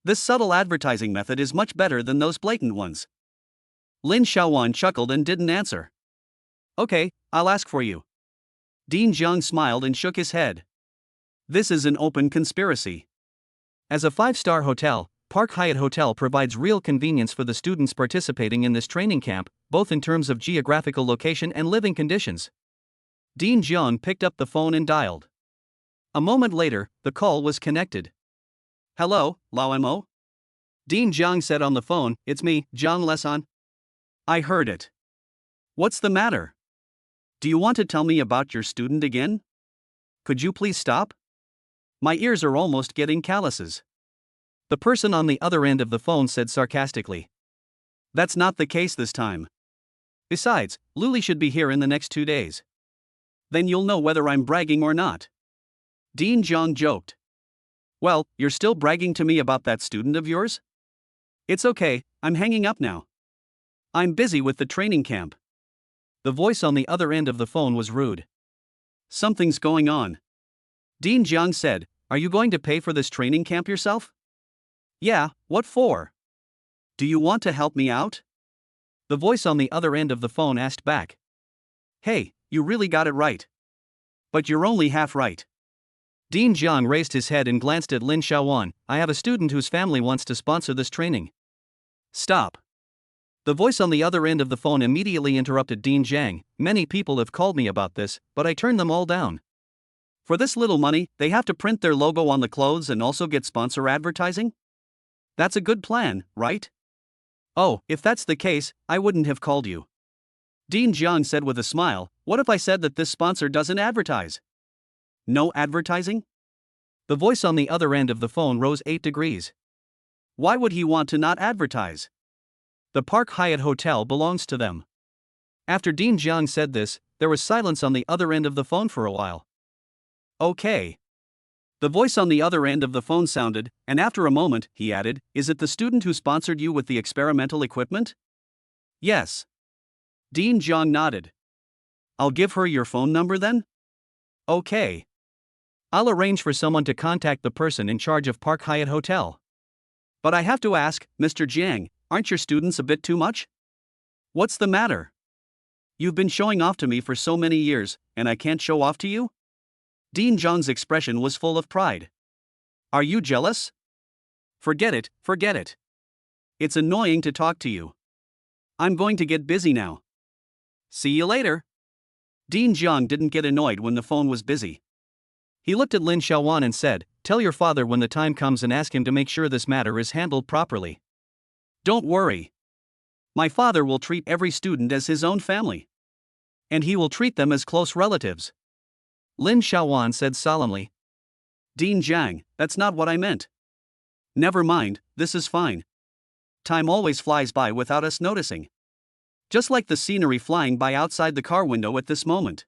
This subtle advertising method is much better than those blatant ones. Lin Xiaowan chuckled and didn't answer. Okay, I'll ask for you. Dean Jiang smiled and shook his head. This is an open conspiracy. As a 5-star hotel, Park Hyatt Hotel provides real convenience for the students participating in this training camp, both in terms of geographical location and living conditions. Dean Jiang picked up the phone and dialed. A moment later, the call was connected. Hello, Lao Mo? Dean Jiang said on the phone, It's me, Jiang Lesan. I heard it. What's the matter? Do you want to tell me about your student again? Could you please stop? My ears are almost getting calluses. The person on the other end of the phone said sarcastically. That's not the case this time. Besides, Luli should be here in the next 2 days. Then you'll know whether I'm bragging or not. Dean Jiang joked. Well, you're still bragging to me about that student of yours? It's okay, I'm hanging up now. I'm busy with the training camp. The voice on the other end of the phone was rude. Something's going on. Dean Jiang said, Are you going to pay for this training camp yourself? Yeah, what for? Do you want to help me out? The voice on the other end of the phone asked back. Hey, you really got it right. But you're only half right. Dean Jiang raised his head and glanced at Lin Xiaowan. I have a student whose family wants to sponsor this training. Stop. The voice on the other end of the phone immediately interrupted Dean Jiang. Many people have called me about this, but I turned them all down. For this little money, they have to print their logo on the clothes and also get sponsor advertising? That's a good plan, right? Oh, if that's the case, I wouldn't have called you. Dean Jiang said with a smile, What if I said that this sponsor doesn't advertise? No advertising? The voice on the other end of the phone rose 8 degrees. Why would he want to not advertise? The Park Hyatt Hotel belongs to them. After Dean Jiang said this, there was silence on the other end of the phone for a while. Okay. The voice on the other end of the phone sounded, and after a moment, he added, Is it the student who sponsored you with the experimental equipment? Yes. Dean Jiang nodded. I'll give her your phone number then? Okay. I'll arrange for someone to contact the person in charge of Park Hyatt Hotel. But I have to ask, Mr. Jiang, aren't your students a bit too much? What's the matter? You've been showing off to me for so many years, and I can't show off to you? Dean Jiang's expression was full of pride. Are you jealous? Forget it, forget it. It's annoying to talk to you. I'm going to get busy now. See you later. Dean Jiang didn't get annoyed when the phone was busy. He looked at Lin Xiaowan and said, "Tell your father when the time comes and ask him to make sure this matter is handled properly. Don't worry. My father will treat every student as his own family. And he will treat them as close relatives." Lin Xiaowan said solemnly. "Dean Jiang, that's not what I meant." "Never mind, this is fine. Time always flies by without us noticing. Just like the scenery flying by outside the car window at this moment."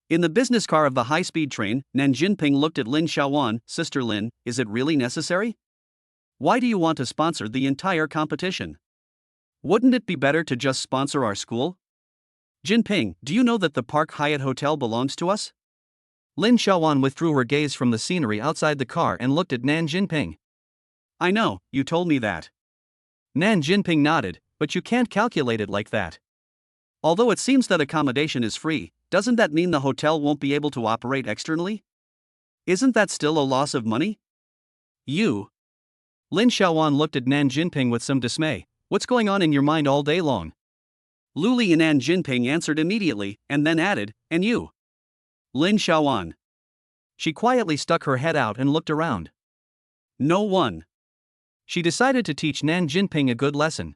In the business car of the high-speed train, Nan Jinping looked at Lin Xiaowan. "Sister Lin, is it really necessary? Why do you want to sponsor the entire competition? Wouldn't it be better to just sponsor our school? Jinping, do you know that the Park Hyatt Hotel belongs to us?" Lin Xiaowan withdrew her gaze from the scenery outside the car and looked at Nan Jinping. "I know, you told me that." Nan Jinping nodded, "But you can't calculate it like that. Although it seems that accommodation is free, doesn't that mean the hotel won't be able to operate externally? Isn't that still a loss of money?" "You?" Lin Xiaowan looked at Nan Jinping with some dismay. "What's going on in your mind all day long?" Lu Li and Nan Jinping answered immediately, and then added, "And you?" Lin Xiaowan. She quietly stuck her head out and looked around. No one. She decided to teach Nan Jinping a good lesson.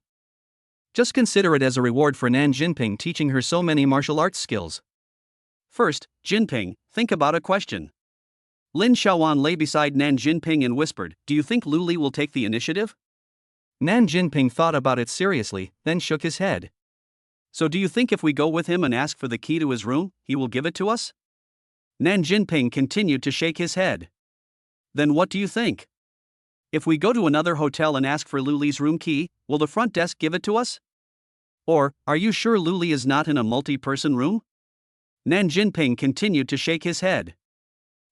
Just consider it as a reward for Nan Jinping teaching her so many martial arts skills. First, Jinping, think about a question. Lin Xiaowan lay beside Nan Jinping and whispered, "Do you think Lu Li will take the initiative?" Nan Jinping thought about it seriously, then shook his head. "So do you think if we go with him and ask for the key to his room, he will give it to us?" Nan Jinping continued to shake his head. "Then what do you think? If we go to another hotel and ask for Lu Li's room key, will the front desk give it to us? Or, are you sure Lu Li is not in a multi-person room?" Nan Jinping continued to shake his head.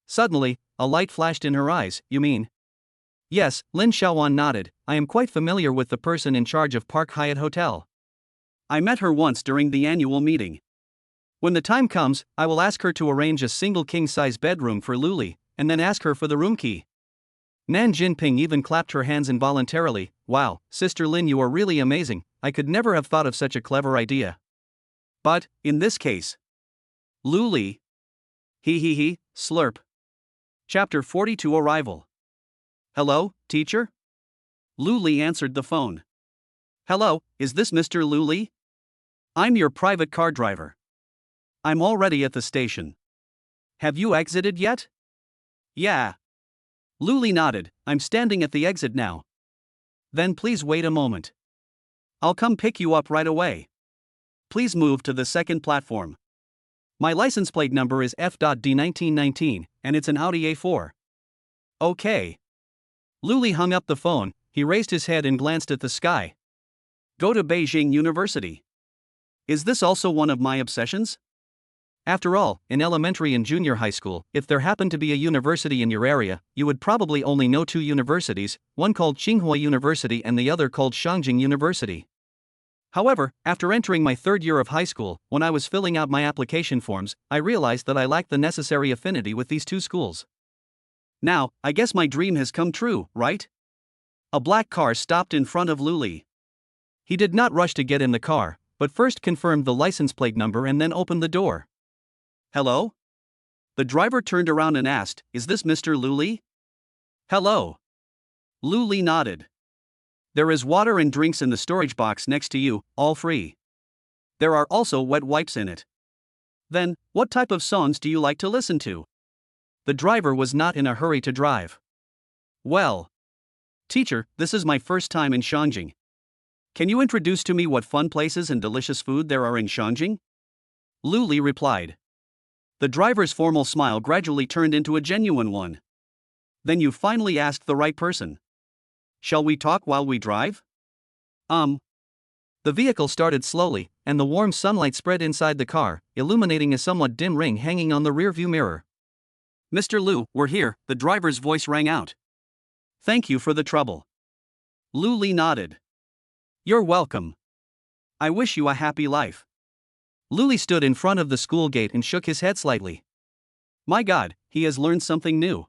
Suddenly, a light flashed in her eyes. "You mean?" "Yes," Lin Xiaowan nodded. "I am quite familiar with the person in charge of Park Hyatt Hotel. I met her once during the annual meeting. When the time comes, I will ask her to arrange a single king-size bedroom for Lu Li, and then ask her for the room key." Nan Jinping even clapped her hands involuntarily. "Wow, Sister Lin, you are really amazing. I could never have thought of such a clever idea. But, in this case, Lu Li. He, slurp. Chapter 42 Arrival. "Hello, teacher?" Lu Li answered the phone. "Hello, is this Mr. Lu Li? I'm your private car driver. I'm already at the station. Have you exited yet?" "Yeah." Lu Li nodded. "I'm standing at the exit now." "Then please wait a moment. I'll come pick you up right away. Please move to the second platform. My license plate number is F.D1919, and it's an Audi A4. Okay." Lu Li hung up the phone. He raised his head and glanced at the sky. "Go to Beijing University. Is this also one of my obsessions? After all, in elementary and junior high school, if there happened to be a university in your area, you would probably only know two universities, one called Tsinghua University and the other called Shangjing University. However, after entering my third year of high school, when I was filling out my application forms, I realized that I lacked the necessary affinity with these two schools. Now, I guess my dream has come true, right?" A black car stopped in front of Lu Li. He did not rush to get in the car, but first confirmed the license plate number and then opened the door. "Hello?" The driver turned around and asked, "Is this Mr. Lu Li?" "Hello." Lu Li nodded. "There is water and drinks in the storage box next to you, all free. There are also wet wipes in it. Then, what type of songs do you like to listen to?" The driver was not in a hurry to drive. "Well, teacher, this is my first time in Shangjing. Can you introduce to me what fun places and delicious food there are in Shangjing?" Lu Li replied. The driver's formal smile gradually turned into a genuine one. "Then you finally asked the right person. Shall we talk while we drive?" The vehicle started slowly, and the warm sunlight spread inside the car, illuminating a somewhat dim ring hanging on the rearview mirror. "Mr. Lu, we're here," the driver's voice rang out. "Thank you for the trouble." Lu Li nodded. "You're welcome. I wish you a happy life." Lu Li stood in front of the school gate and shook his head slightly. My God, he has learned something new.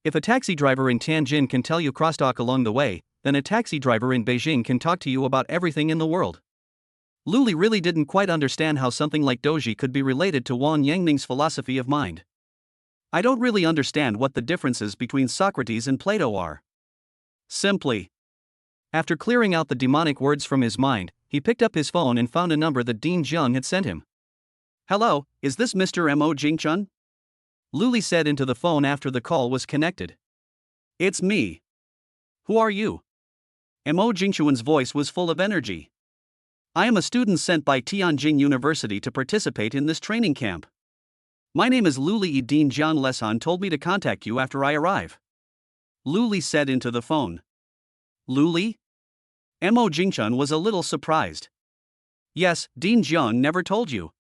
If a taxi driver in Tianjin can tell you crosstalk along the way, then a taxi driver in Beijing can talk to you about everything in the world. Luli really didn't quite understand how something like doji could be related to Wang Yangning's philosophy of mind. I don't really understand what the differences between Socrates and Plato are. Simply. After clearing out the demonic words from his mind, he picked up his phone and found a number that Dean Jiang had sent him. Hello, is this Mr. Mo Jingchun? Luli said into the phone after the call was connected. It's me. Who are you? Mo Jingchun's voice was full of energy. I am a student sent by Tianjin University to participate in this training camp. My name is Luli. Dean Jiang Lesan told me to contact you after I arrive. Luli said into the phone. Luli? Mo Jingchun was a little surprised. Yes, Dean Jiang never told you.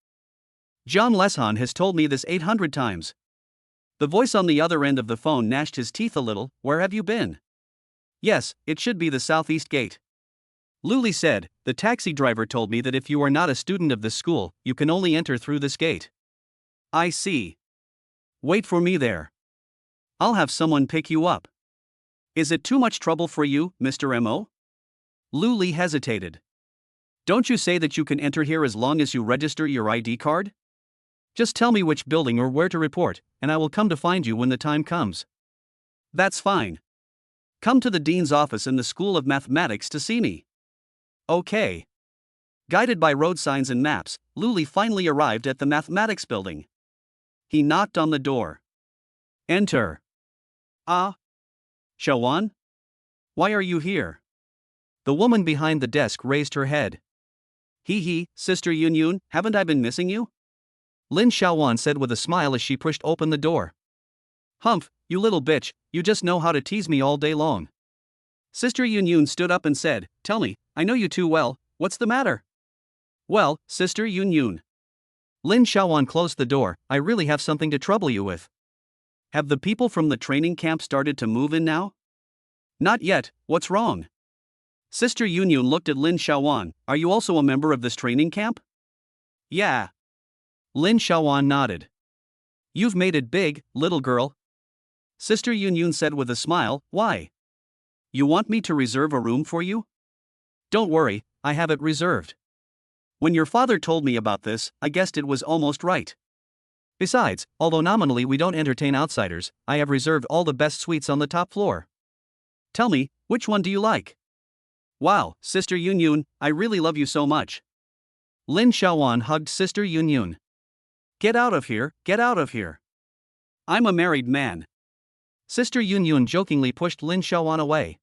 Jiang Lesan has told me this 800 times. The voice on the other end of the phone gnashed his teeth a little. Where have you been? Yes, it should be the southeast gate. Luli said, the taxi driver told me that if you are not a student of this school, you can only enter through this gate. I see. Wait for me there. I'll have someone pick you up. Is it too much trouble for you, Mr. Mo? Luli hesitated. Don't you say that you can enter here as long as you register your ID card? Just tell me which building or where to report, and I will come to find you when the time comes. That's fine. Come to the dean's office in the School of Mathematics to see me. Okay. Guided by road signs and maps, Luli finally arrived at the mathematics building. He knocked on the door. Enter. Ah. Shawan? Why are you here? The woman behind the desk raised her head. Hee, Sister Yun, haven't I been missing you? Lin Shaowan said with a smile as she pushed open the door. Humph, you little bitch, you just know how to tease me all day long. Sister Yun stood up and said, Tell me, I know you too well, what's the matter? Well, Sister Yun. Lin Shaowan closed the door, I really have something to trouble you with. Have the people from the training camp started to move in now? Not yet, what's wrong? Sister Yun looked at Lin Shaowan, are you also a member of this training camp? Yeah. Lin Shaowan nodded. You've made it big, little girl. Sister Yun said with a smile, why? You want me to reserve a room for you? Don't worry, I have it reserved. When your father told me about this, I guessed it was almost right. Besides, although nominally we don't entertain outsiders, I have reserved all the best suites on the top floor. Tell me, which one do you like? Wow, Sister Yun, I really love you so much. Lin Shaowan hugged Sister Yun. Get out of here, get out of here. I'm a married man. Sister Yun jokingly pushed Lin Shaowan away.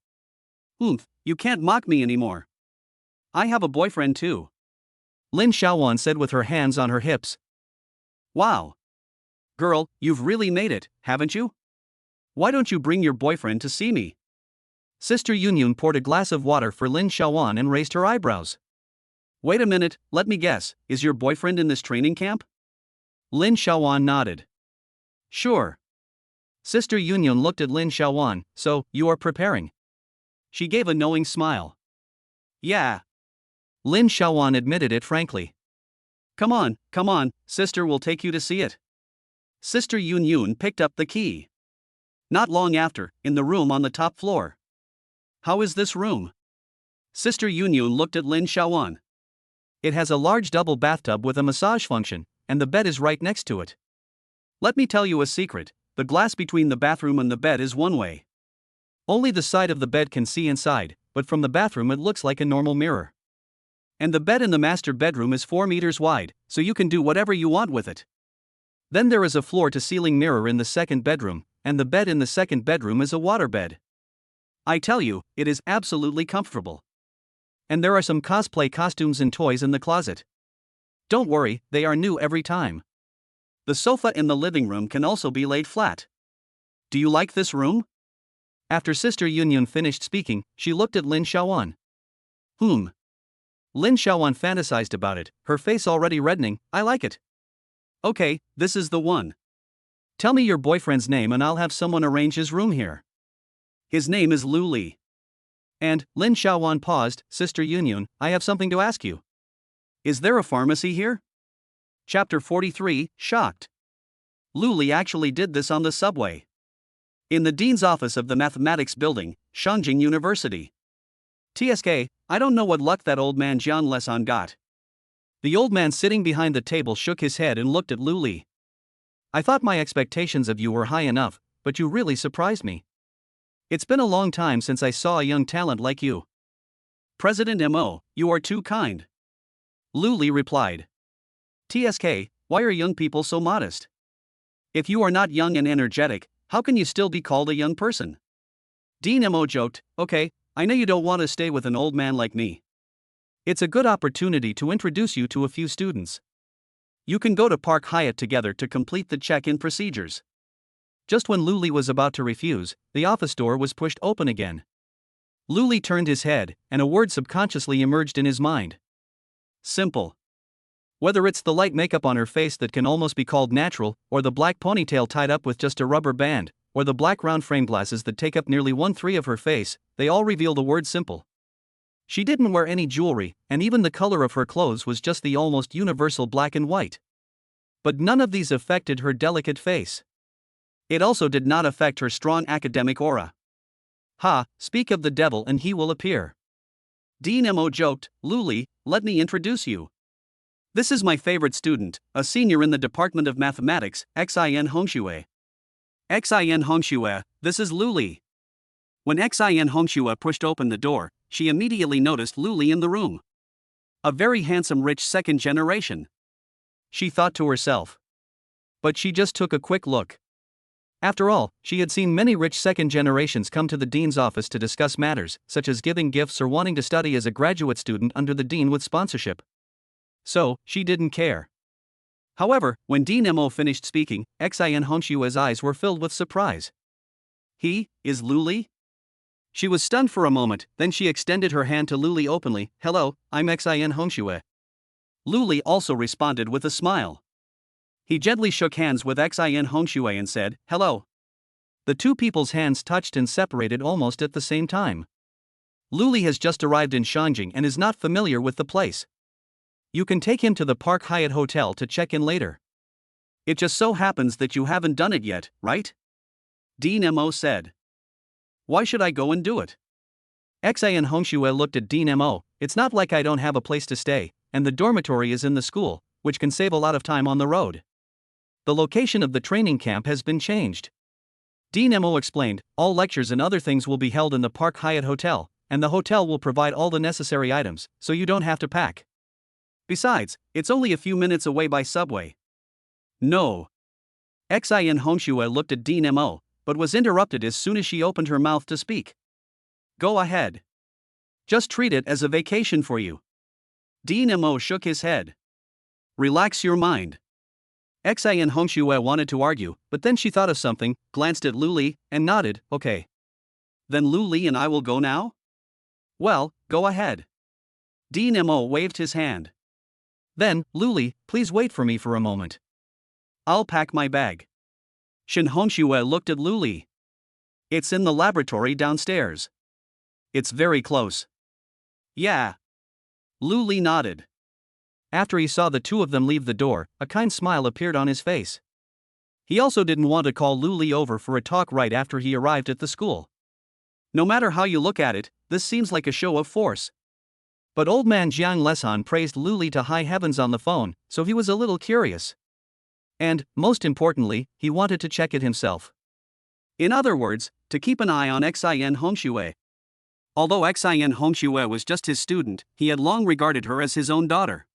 Oomph, you can't mock me anymore. I have a boyfriend too. Lin Shaowan said with her hands on her hips. Wow. Girl, you've really made it, haven't you? Why don't you bring your boyfriend to see me? Sister Yun poured a glass of water for Lin Shaowan and raised her eyebrows. Wait a minute, let me guess, is your boyfriend in this training camp? Lin Shaowan nodded. Sure. Sister Yun looked at Lin Shaowan, so, you are preparing? She gave a knowing smile. Yeah. Lin Shaowan admitted it frankly. Come on, sister will take you to see it. Sister Yun picked up the key. Not long after, in the room on the top floor. How is this room? Sister Yun looked at Lin Shaowan. It has a large double bathtub with a massage function, and the bed is right next to it. Let me tell you a secret, the glass between the bathroom and the bed is one way. Only the side of the bed can see inside, but from the bathroom it looks like a normal mirror. And the bed in the master bedroom is 4 meters wide, so you can do whatever you want with it. Then there is a floor-to-ceiling mirror in the second bedroom, and the bed in the second bedroom is a waterbed. I tell you, it is absolutely comfortable. And there are some cosplay costumes and toys in the closet. Don't worry, they are new every time. The sofa in the living room can also be laid flat. Do you like this room? After Sister Yun finished speaking, she looked at Lin Shaowan. Lin Shaowan fantasized about it, her face already reddening. I like it. Okay, this is the one. Tell me your boyfriend's name and I'll have someone arrange his room here. His name is Luli. And, Lin Shaowan paused, Sister Yun, I have something to ask you. Is there a pharmacy here? Chapter 43, Shocked. Luli actually did this on the subway. In the dean's office of the mathematics building, Shangjing University. TSK, I don't know what luck that old man Jian Lesan got. The old man sitting behind the table shook his head and looked at Lu Li. I thought my expectations of you were high enough, but you really surprised me. It's been a long time since I saw a young talent like you. President Mo, you are too kind. Lu Li replied. TSK, why are young people so modest? If you are not young and energetic, how can you still be called a young person? Dean Mo joked, okay, I know you don't want to stay with an old man like me. It's a good opportunity to introduce you to a few students. You can go to Park Hyatt together to complete the check-in procedures. Just when Lu Li was about to refuse, the office door was pushed open again. Lu Li turned his head, and a word subconsciously emerged in his mind. Simple. Whether it's the light makeup on her face that can almost be called natural, or the black ponytail tied up with just a rubber band, or the black round frame glasses that take up nearly 1/3 of her face, they all reveal the word simple. She didn't wear any jewelry, and even the color of her clothes was just the almost universal black and white. But none of these affected her delicate face. It also did not affect her strong academic aura. Speak of the devil and he will appear. Dean Mo joked, Lu Li, let me introduce you. This is my favorite student, a senior in the Department of Mathematics, Xin Hongxue. Xin Hongxue, this is Lu Li. When Xin Hongxue pushed open the door, she immediately noticed Lu Li in the room. A very handsome rich second generation. She thought to herself. But she just took a quick look. After all, she had seen many rich second generations come to the dean's office to discuss matters, such as giving gifts or wanting to study as a graduate student under the dean with sponsorship. So, she didn't care. However, when Dean Mo finished speaking, Xin Hongxue's eyes were filled with surprise. He is Lu Li? She was stunned for a moment, then she extended her hand to Lu Li openly. Hello, I'm Xin Hongxue. Lu Li also responded with a smile. He gently shook hands with Xin Hongxue and said, hello. The two people's hands touched and separated almost at the same time. Lu Li has just arrived in Shangjing and is not familiar with the place. You can take him to the Park Hyatt Hotel to check in later. It just so happens that you haven't done it yet, right? Dean Mo said. Why should I go and do it? Xin Hongxue looked at Dean Mo. It's not like I don't have a place to stay, and the dormitory is in the school, which can save a lot of time on the road. The location of the training camp has been changed. Dean Mo explained, all lectures and other things will be held in the Park Hyatt Hotel, and the hotel will provide all the necessary items, so you don't have to pack. Besides, it's only a few minutes away by subway. No. Xin Hongxue looked at Dean Mo, but was interrupted as soon as she opened her mouth to speak. Go ahead. Just treat it as a vacation for you. Dean Mo shook his head. Relax your mind. Xin Hongxue wanted to argue, but then she thought of something, glanced at Lu Li, and nodded, okay. Then Lu Li and I will go now? Well, go ahead. Dean Mo waved his hand. Then, Lu Li, please wait for me for a moment. I'll pack my bag. Shin Hongxue looked at Lu Li. It's in the laboratory downstairs. It's very close. Yeah. Lu Li nodded. After he saw the two of them leave the door, a kind smile appeared on his face. He also didn't want to call Lu Li over for a talk right after he arrived at the school. No matter how you look at it, this seems like a show of force. But old man Jiang Lesan praised Lu Li to high heavens on the phone, so he was a little curious. And, most importantly, he wanted to check it himself. In other words, to keep an eye on Xin Hongxue. Although Xin Hongxue was just his student, he had long regarded her as his own daughter.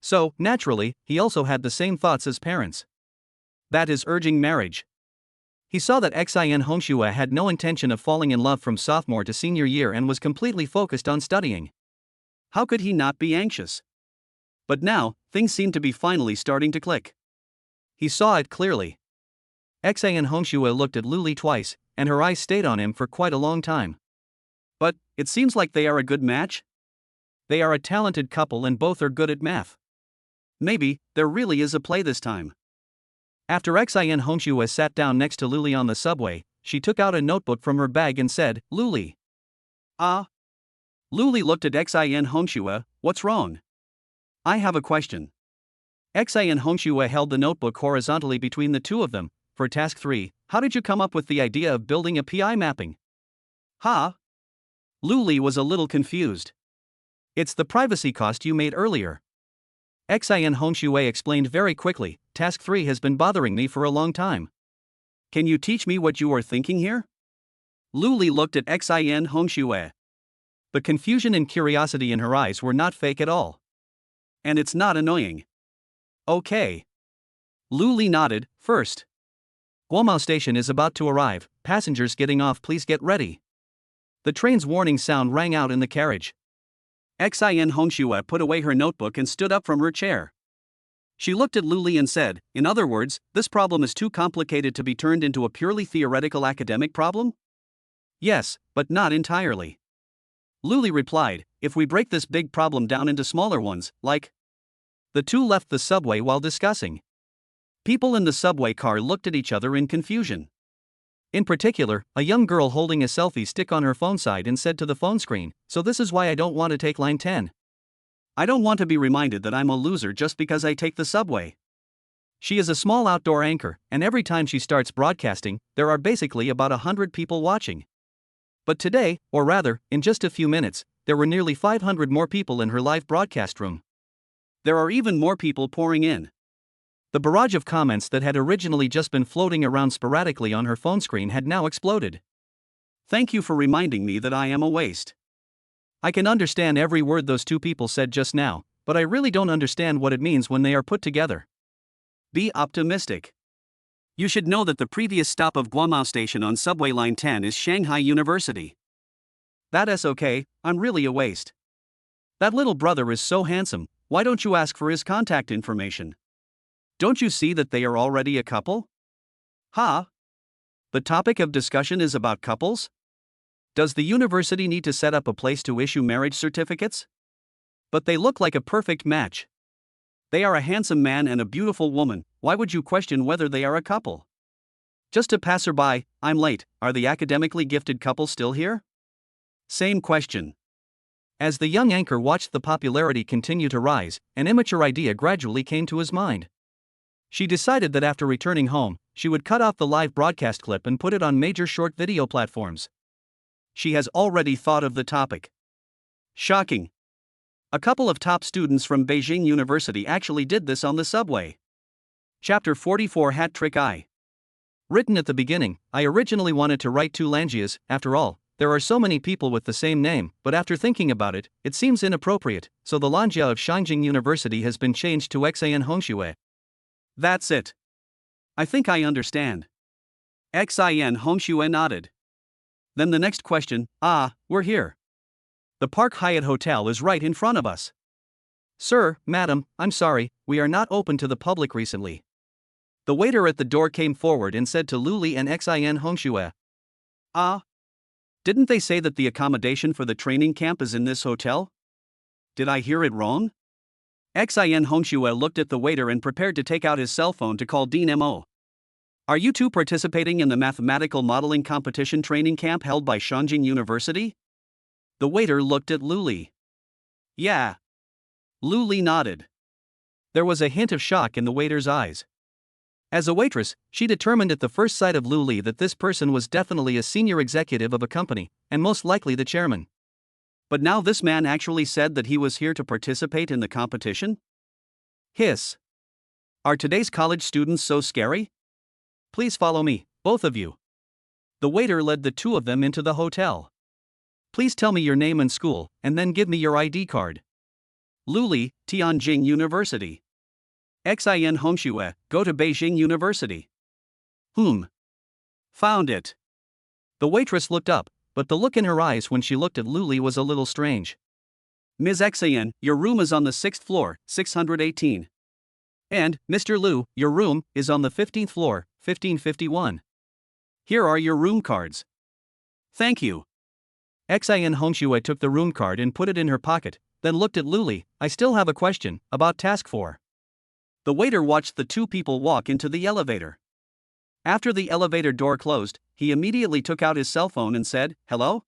So, naturally, he also had the same thoughts as parents. That is urging marriage. He saw that Xin Hongxue had no intention of falling in love from sophomore to senior year and was completely focused on studying. How could he not be anxious? But now, things seemed to be finally starting to click. He saw it clearly. Xin Hongxue looked at Lu Li twice, and her eyes stayed on him for quite a long time. But, it seems like they are a good match? They are a talented couple and both are good at math. Maybe, there really is a play this time. After Xin Hongxue sat down next to Lu Li on the subway, she took out a notebook from her bag and said, Lu Li. Lu Li looked at Xin Hongxue, what's wrong? I have a question. Xin Hongxue held the notebook horizontally between the two of them. For task 3, how did you come up with the idea of building a PI mapping? Lu Li was a little confused. It's the privacy cost you made earlier. Xin Hongshui explained very quickly, task 3 has been bothering me for a long time. Can you teach me what you are thinking here? Lu Li looked at Xin Hongshui. The confusion and curiosity in her eyes were not fake at all. And it's not annoying. Okay. Lu Li nodded. First, Guomao Station is about to arrive, passengers getting off, please get ready. The train's warning sound rang out in the carriage. Xin Hongshui put away her notebook and stood up from her chair. She looked at Lu Li and said, in other words, this problem is too complicated to be turned into a purely theoretical academic problem? Yes, but not entirely. Lu Li replied, if we break this big problem down into smaller ones, like... The two left the subway while discussing. People in the subway car looked at each other in confusion. In particular, a young girl holding a selfie stick on her phone sighed and said to the phone screen, so this is why I don't want to take line 10. I don't want to be reminded that I'm a loser just because I take the subway. She is a small outdoor anchor, and every time she starts broadcasting, there are basically about 100 people watching. But today, or rather, in just a few minutes, there were nearly 500 more people in her live broadcast room. There are even more people pouring in. The barrage of comments that had originally just been floating around sporadically on her phone screen had now exploded. Thank you for reminding me that I am a waste. I can understand every word those two people said just now, but I really don't understand what it means when they are put together. Be optimistic. You should know that the previous stop of Guomao Station on subway line 10 is Shanghai University. That's okay, I'm really a waste. That little brother is so handsome, why don't you ask for his contact information? Don't you see that they are already a couple? Ha! The topic of discussion is about couples? Does the university need to set up a place to issue marriage certificates? But they look like a perfect match. They are a handsome man and a beautiful woman, why would you question whether they are a couple? Just a passerby, I'm late, are the academically gifted couple still here? Same question. As the young anchor watched the popularity continue to rise, an immature idea gradually came to his mind. She decided that after returning home, she would cut off the live broadcast clip and put it on major short video platforms. She has already thought of the topic. Shocking. A couple of top students from Beijing University actually did this on the subway. Chapter 44 Hat Trick I. Written at the beginning, I originally wanted to write two Langias, after all, there are so many people with the same name, but after thinking about it, it seems inappropriate, so the Lanjia of Shangjing University has been changed to Xin Hongshui. That's it. I think I understand. Xin Hongshui nodded. Then the next question, we're here. The Park Hyatt Hotel is right in front of us. Sir, madam, I'm sorry, we are not open to the public recently. The waiter at the door came forward and said to Lu Li and Xin Hongshui. Didn't they say that the accommodation for the training camp is in this hotel? Did I hear it wrong? Xin Hongshui looked at the waiter and prepared to take out his cell phone to call Dean Mo. Are you two participating in the mathematical modeling competition training camp held by Shangjing University? The waiter looked at Lu Li. Yeah. Lu Li nodded. There was a hint of shock in the waiter's eyes. As a waitress, she determined at the first sight of Lu Li that this person was definitely a senior executive of a company, and most likely the chairman. But now this man actually said that he was here to participate in the competition? Hiss. Are today's college students so scary? Please follow me, both of you. The waiter led the two of them into the hotel. Please tell me your name and school, and then give me your ID card. Lu Li, Tianjin University. Xin Hongshui, go to Beijing University. Found it. The waitress looked up, but the look in her eyes when she looked at Lu Li was a little strange. Ms. Xin, your room is on the 6th floor, 618. And, Mr. Lu, your room is on the 15th floor, 1551. Here are your room cards. Thank you. Xin Hongshui took the room card and put it in her pocket, then looked at Lu Li. I still have a question about task 4. The waiter watched the two people walk into the elevator. After the elevator door closed, he immediately took out his cell phone and said, Hello?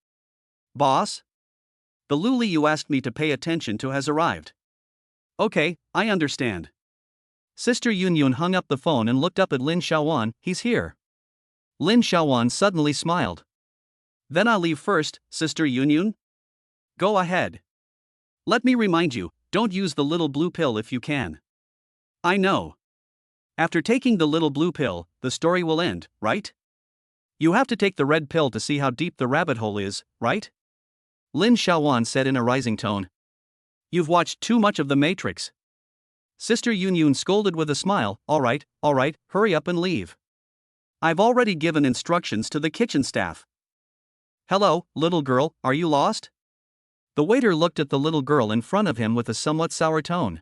Boss? The Lu Li you asked me to pay attention to has arrived. Okay, I understand. Sister Yunyun hung up the phone and looked up at Lin Xiaowan. He's here. Lin Xiaowan suddenly smiled. Then I'll leave first, Sister Yunyun? Go ahead. Let me remind you, Don't use the little blue pill if you can. I know. After taking the little blue pill, the story will end, right? You have to take the red pill to see how deep the rabbit hole is, right? Lin Xiaowan said in a rising tone. You've watched too much of The Matrix. Sister Yun scolded with a smile. All right, hurry up and leave. I've already given instructions to the kitchen staff. Hello, little girl, are you lost? The waiter looked at the little girl in front of him with a somewhat sour tone.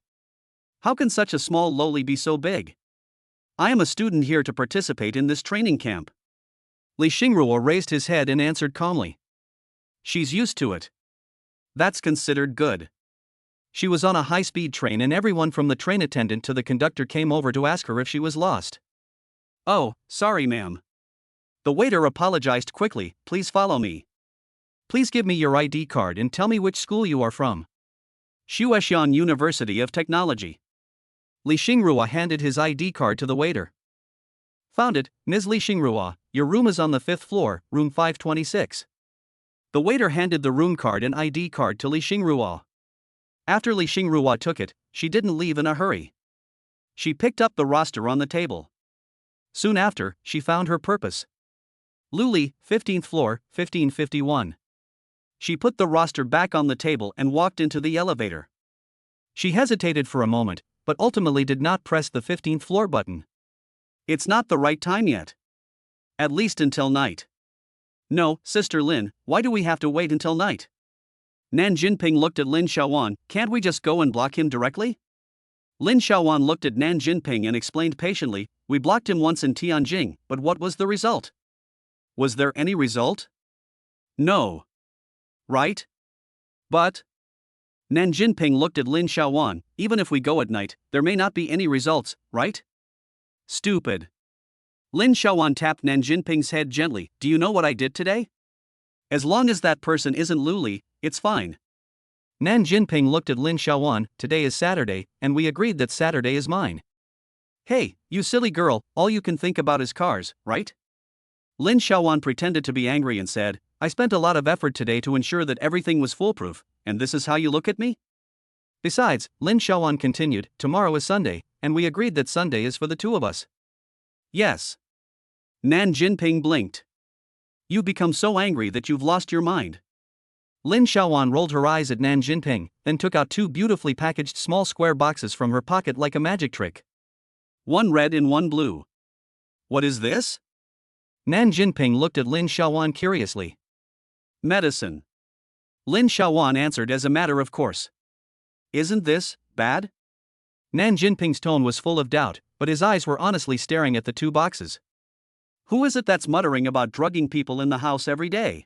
How can such a small loli be so big? I am a student here to participate in this training camp. Li Xingruo raised his head and answered calmly. She's used to it. That's considered good. She was on a high-speed train and everyone from the train attendant to the conductor came over to ask her if she was lost. Oh, sorry ma'am. The waiter apologized quickly. Please follow me. Please give me your ID card and tell me which school you are from. Shuexian University of Technology. Li Xingruo handed his ID card to the waiter. Found it, Ms. Li Xingruo, your room is on the 5th floor, room 526. The waiter handed the room card and ID card to Li Xingruo. After Li Xingruo took it, she didn't leave in a hurry. She picked up the roster on the table. Soon after, she found her purpose. Luli, 15th floor, 1551. She put the roster back on the table and walked into the elevator. She hesitated for a moment, but ultimately did not press the 15th floor button. It's not the right time yet. At least until night. No, Sister Lin, why do we have to wait until night? Nan Jinping looked at Lin Xiaowan. Can't we just go and block him directly? Lin Xiaowan looked at Nan Jinping and explained patiently, we blocked him once in Tianjin, but what was the result? Was there any result? No. Right? But? Nan Jinping looked at Lin Xiaowan, even if we go at night, there may not be any results, right? Stupid. Lin Xiaowan tapped Nan Jinping's head gently. Do you know what I did today? As long as that person isn't Luli, it's fine. Nan Jinping looked at Lin Xiaowan. Today is Saturday, and we agreed that Saturday is mine. Hey, you silly girl, all you can think about is cars, right? Lin Xiaowan pretended to be angry and said, I spent a lot of effort today to ensure that everything was foolproof, and this is how you look at me? Besides, Lin Xiaowan continued, tomorrow is Sunday, and we agreed that Sunday is for the two of us. Yes. Nan Jinping blinked. You become so angry that you've lost your mind. Lin Xiaowan rolled her eyes at Nan Jinping, then took out two beautifully packaged small square boxes from her pocket like a magic trick. One red and one blue. What is this? Nan Jinping looked at Lin Xiaowan curiously. Medicine. Lin Xiaowan answered as a matter of course. Isn't this bad? Nan Jinping's tone was full of doubt, but his eyes were honestly staring at the two boxes. Who is it that's muttering about drugging people in the house every day?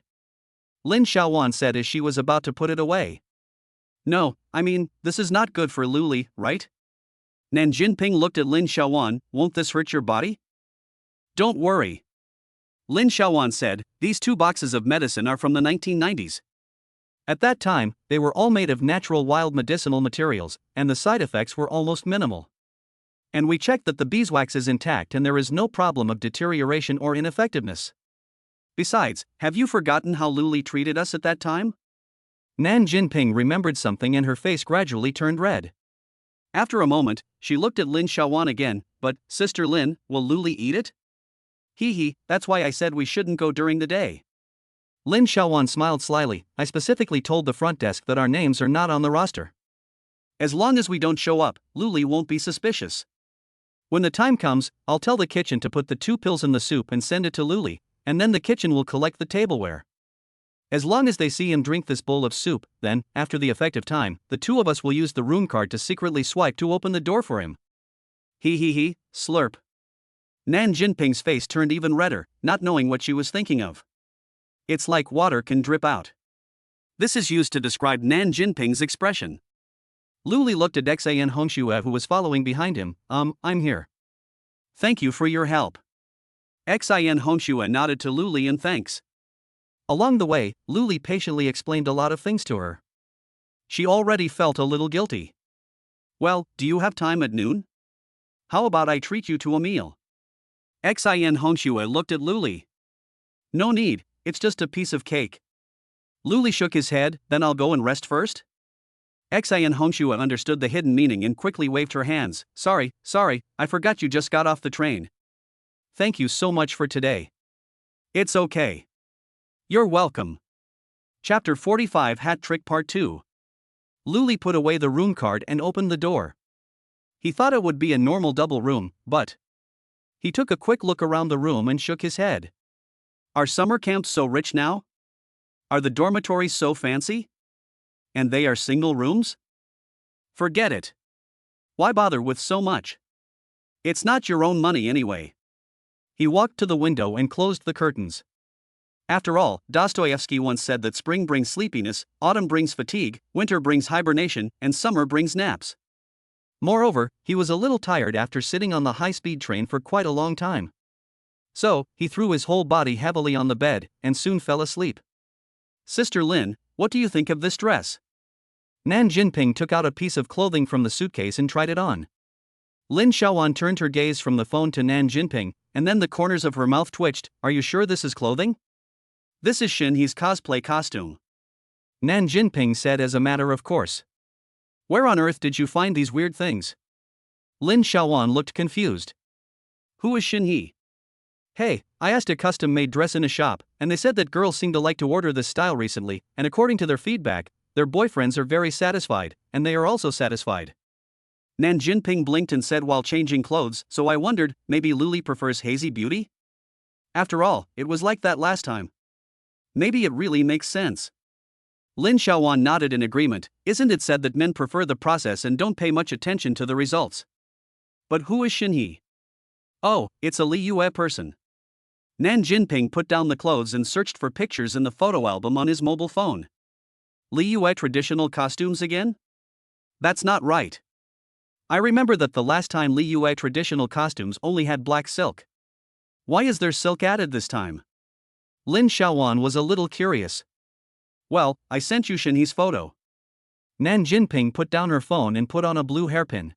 Lin Xiaowan said as she was about to put it away. No, I mean, this is not good for Luli, right? Nan Jinping looked at Lin Xiaowan. Won't this hurt your body? Don't worry. Lin Xiaowan said, these two boxes of medicine are from the 1990s. At that time, they were all made of natural wild medicinal materials, and the side effects were almost minimal. And we checked that the beeswax is intact and there is no problem of deterioration or ineffectiveness. Besides, have you forgotten how Luli treated us at that time? Nan Jinping remembered something and her face gradually turned red. After a moment, she looked at Lin Xiaowan again. But, Sister Lin, will Luli eat it? Hee, that's why I said we shouldn't go during the day. Lin Xiaowan smiled slyly. I specifically told the front desk that our names are not on the roster. As long as we don't show up, Luli won't be suspicious. When the time comes, I'll tell the kitchen to put the 2 pills in the soup and send it to Luli, and then the kitchen will collect the tableware. As long as they see him drink this bowl of soup, then, after the effective time, the two of us will use the room card to secretly swipe to open the door for him. Hee, slurp. Nan Jinping's face turned even redder, not knowing what she was thinking of. It's like water can drip out. This is used to describe Nan Jinping's expression. Luli looked at Xan Hongxue who was following behind him. I'm here. Thank you for your help. Xan Hongxue nodded to Luli in thanks. Along the way, Luli patiently explained a lot of things to her. She already felt a little guilty. Well, do you have time at noon? How about I treat you to a meal? Xan Hongxue looked at Luli. No need, it's just a piece of cake. Luli shook his head. Then I'll go and rest first? Xian Hongxue understood the hidden meaning and quickly waved her hands. Sorry, I forgot you just got off the train. Thank you so much for today. It's okay. You're welcome. Chapter 45 Hat Trick Part 2. Luli put away the room card and opened the door. He thought it would be a normal double room, but he took a quick look around the room and shook his head. Are summer camps so rich now? Are the dormitories so fancy? And they are single rooms? Forget it. Why bother with so much? It's not your own money anyway. He walked to the window and closed the curtains. After all, Dostoevsky once said that spring brings sleepiness, autumn brings fatigue, winter brings hibernation, and summer brings naps. Moreover, he was a little tired after sitting on the high-speed train for quite a long time. So, he threw his whole body heavily on the bed, and soon fell asleep. Sister Lin, what do you think of this dress? Nan Jinping took out a piece of clothing from the suitcase and tried it on. Lin Xiaoan turned her gaze from the phone to Nan Jinping, and then the corners of her mouth twitched. Are you sure this is clothing? This is Xin He's cosplay costume. Nan Jinping said as a matter of course. Where on earth did you find these weird things? Lin Xiaoan looked confused. Who is Xin He? Hey, I asked a custom-made dress in a shop, and they said that girls seem to like to order this style recently, and according to their feedback, their boyfriends are very satisfied, and they are also satisfied. Nan Jinping blinked and said while changing clothes, so I wondered, maybe Luli prefers hazy beauty? After all, it was like that last time. Maybe it really makes sense. Lin Xiaoan nodded in agreement. Isn't it said that men prefer the process and don't pay much attention to the results? But who is Xin He? Oh, it's a Li Yue person. Nan Jinping put down the clothes and searched for pictures in the photo album on his mobile phone. Li Yue traditional costumes again? That's not right. I remember that the last time Li Yue traditional costumes only had black silk. Why is there silk added this time? Lin Xiaoan was a little curious. Well, I sent you Xin He's photo. Nan Jinping put down her phone and put on a blue hairpin.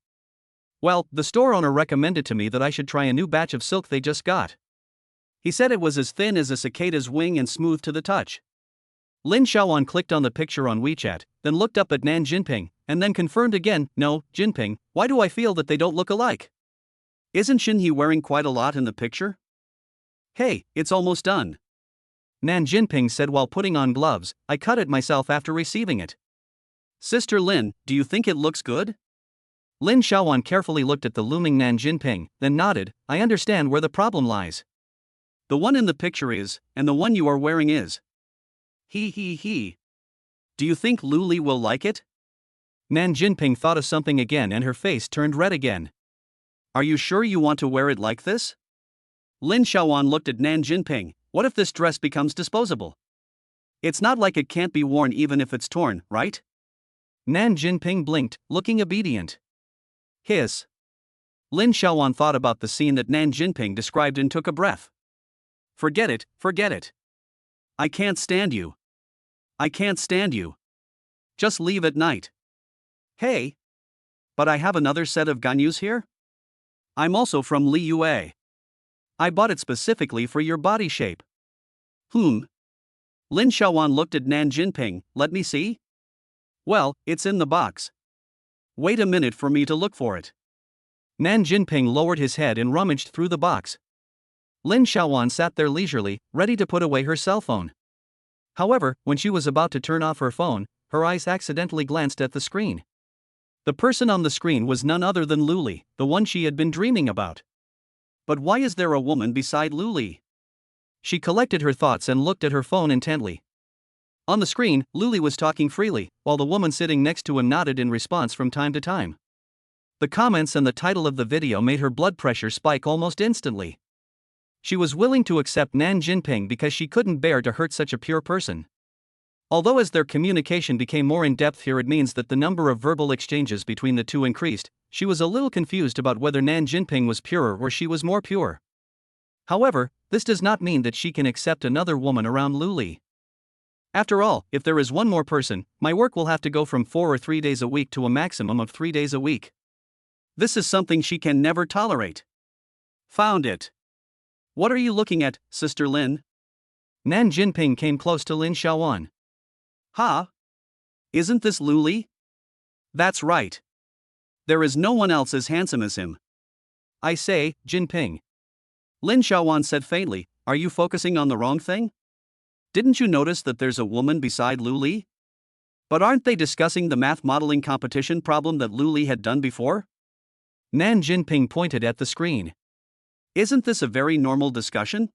Well, the store owner recommended to me that I should try a new batch of silk they just got. He said it was as thin as a cicada's wing and smooth to the touch. Lin Xiaoan clicked on the picture on WeChat, then looked up at Nan Jinping, and then confirmed again, no, Jinping, why do I feel that they don't look alike? Isn't Xin He wearing quite a lot in the picture? Hey, it's almost done. Nan Jinping said while putting on gloves, I cut it myself after receiving it. Sister Lin, do you think it looks good? Lin Xiaoan carefully looked at the looming Nan Jinping, then nodded. I understand where the problem lies. The one in the picture is, and the one you are wearing is. He. Do you think Luli will like it? Nan Jinping thought of something again and her face turned red again. Are you sure you want to wear it like this? Lin Xiaoan looked at Nan Jinping. What if this dress becomes disposable? It's not like it can't be worn even if it's torn, right? Nan Jinping blinked, looking obedient. Hiss. Lin Xiaoan thought about the scene that Nan Jinping described and took a breath. Forget it. I can't stand you. Just leave at night. Hey. But I have another set of ganyus here? I'm also from Li Yue. I bought it specifically for your body shape. Lin Xiaoan looked at Nan Jinping. Let me see? Well, it's in the box. Wait a minute for me to look for it. Nan Jinping lowered his head and rummaged through the box. Lin Xiaoan sat there leisurely, ready to put away her cell phone. However, when she was about to turn off her phone, her eyes accidentally glanced at the screen. The person on the screen was none other than Luli, the one she had been dreaming about. But why is there a woman beside Luli? She collected her thoughts and looked at her phone intently. On the screen, Luli was talking freely, while the woman sitting next to him nodded in response from time to time. The comments and the title of the video made her blood pressure spike almost instantly. She was willing to accept Nan Jinping because she couldn't bear to hurt such a pure person. Although as their communication became more in-depth here it means that the number of verbal exchanges between the two increased, she was a little confused about whether Nan Jinping was purer or she was more pure. However, this does not mean that she can accept another woman around Luli. After all, if there is one more person, my work will have to go from 4 or 3 days a week to a maximum of 3 days a week. This is something she can never tolerate. Found it. What are you looking at, Sister Lin? Nan Jinping came close to Lin Xiaoan. Ha? Isn't this Luli? That's right. There is no one else as handsome as him. I say, Jinping. Lin Xiaowan said faintly, are you focusing on the wrong thing? Didn't you notice that there's a woman beside Lu Li? But aren't they discussing the math modeling competition problem that Lu Li had done before? Nan Jinping pointed at the screen. Isn't this a very normal discussion?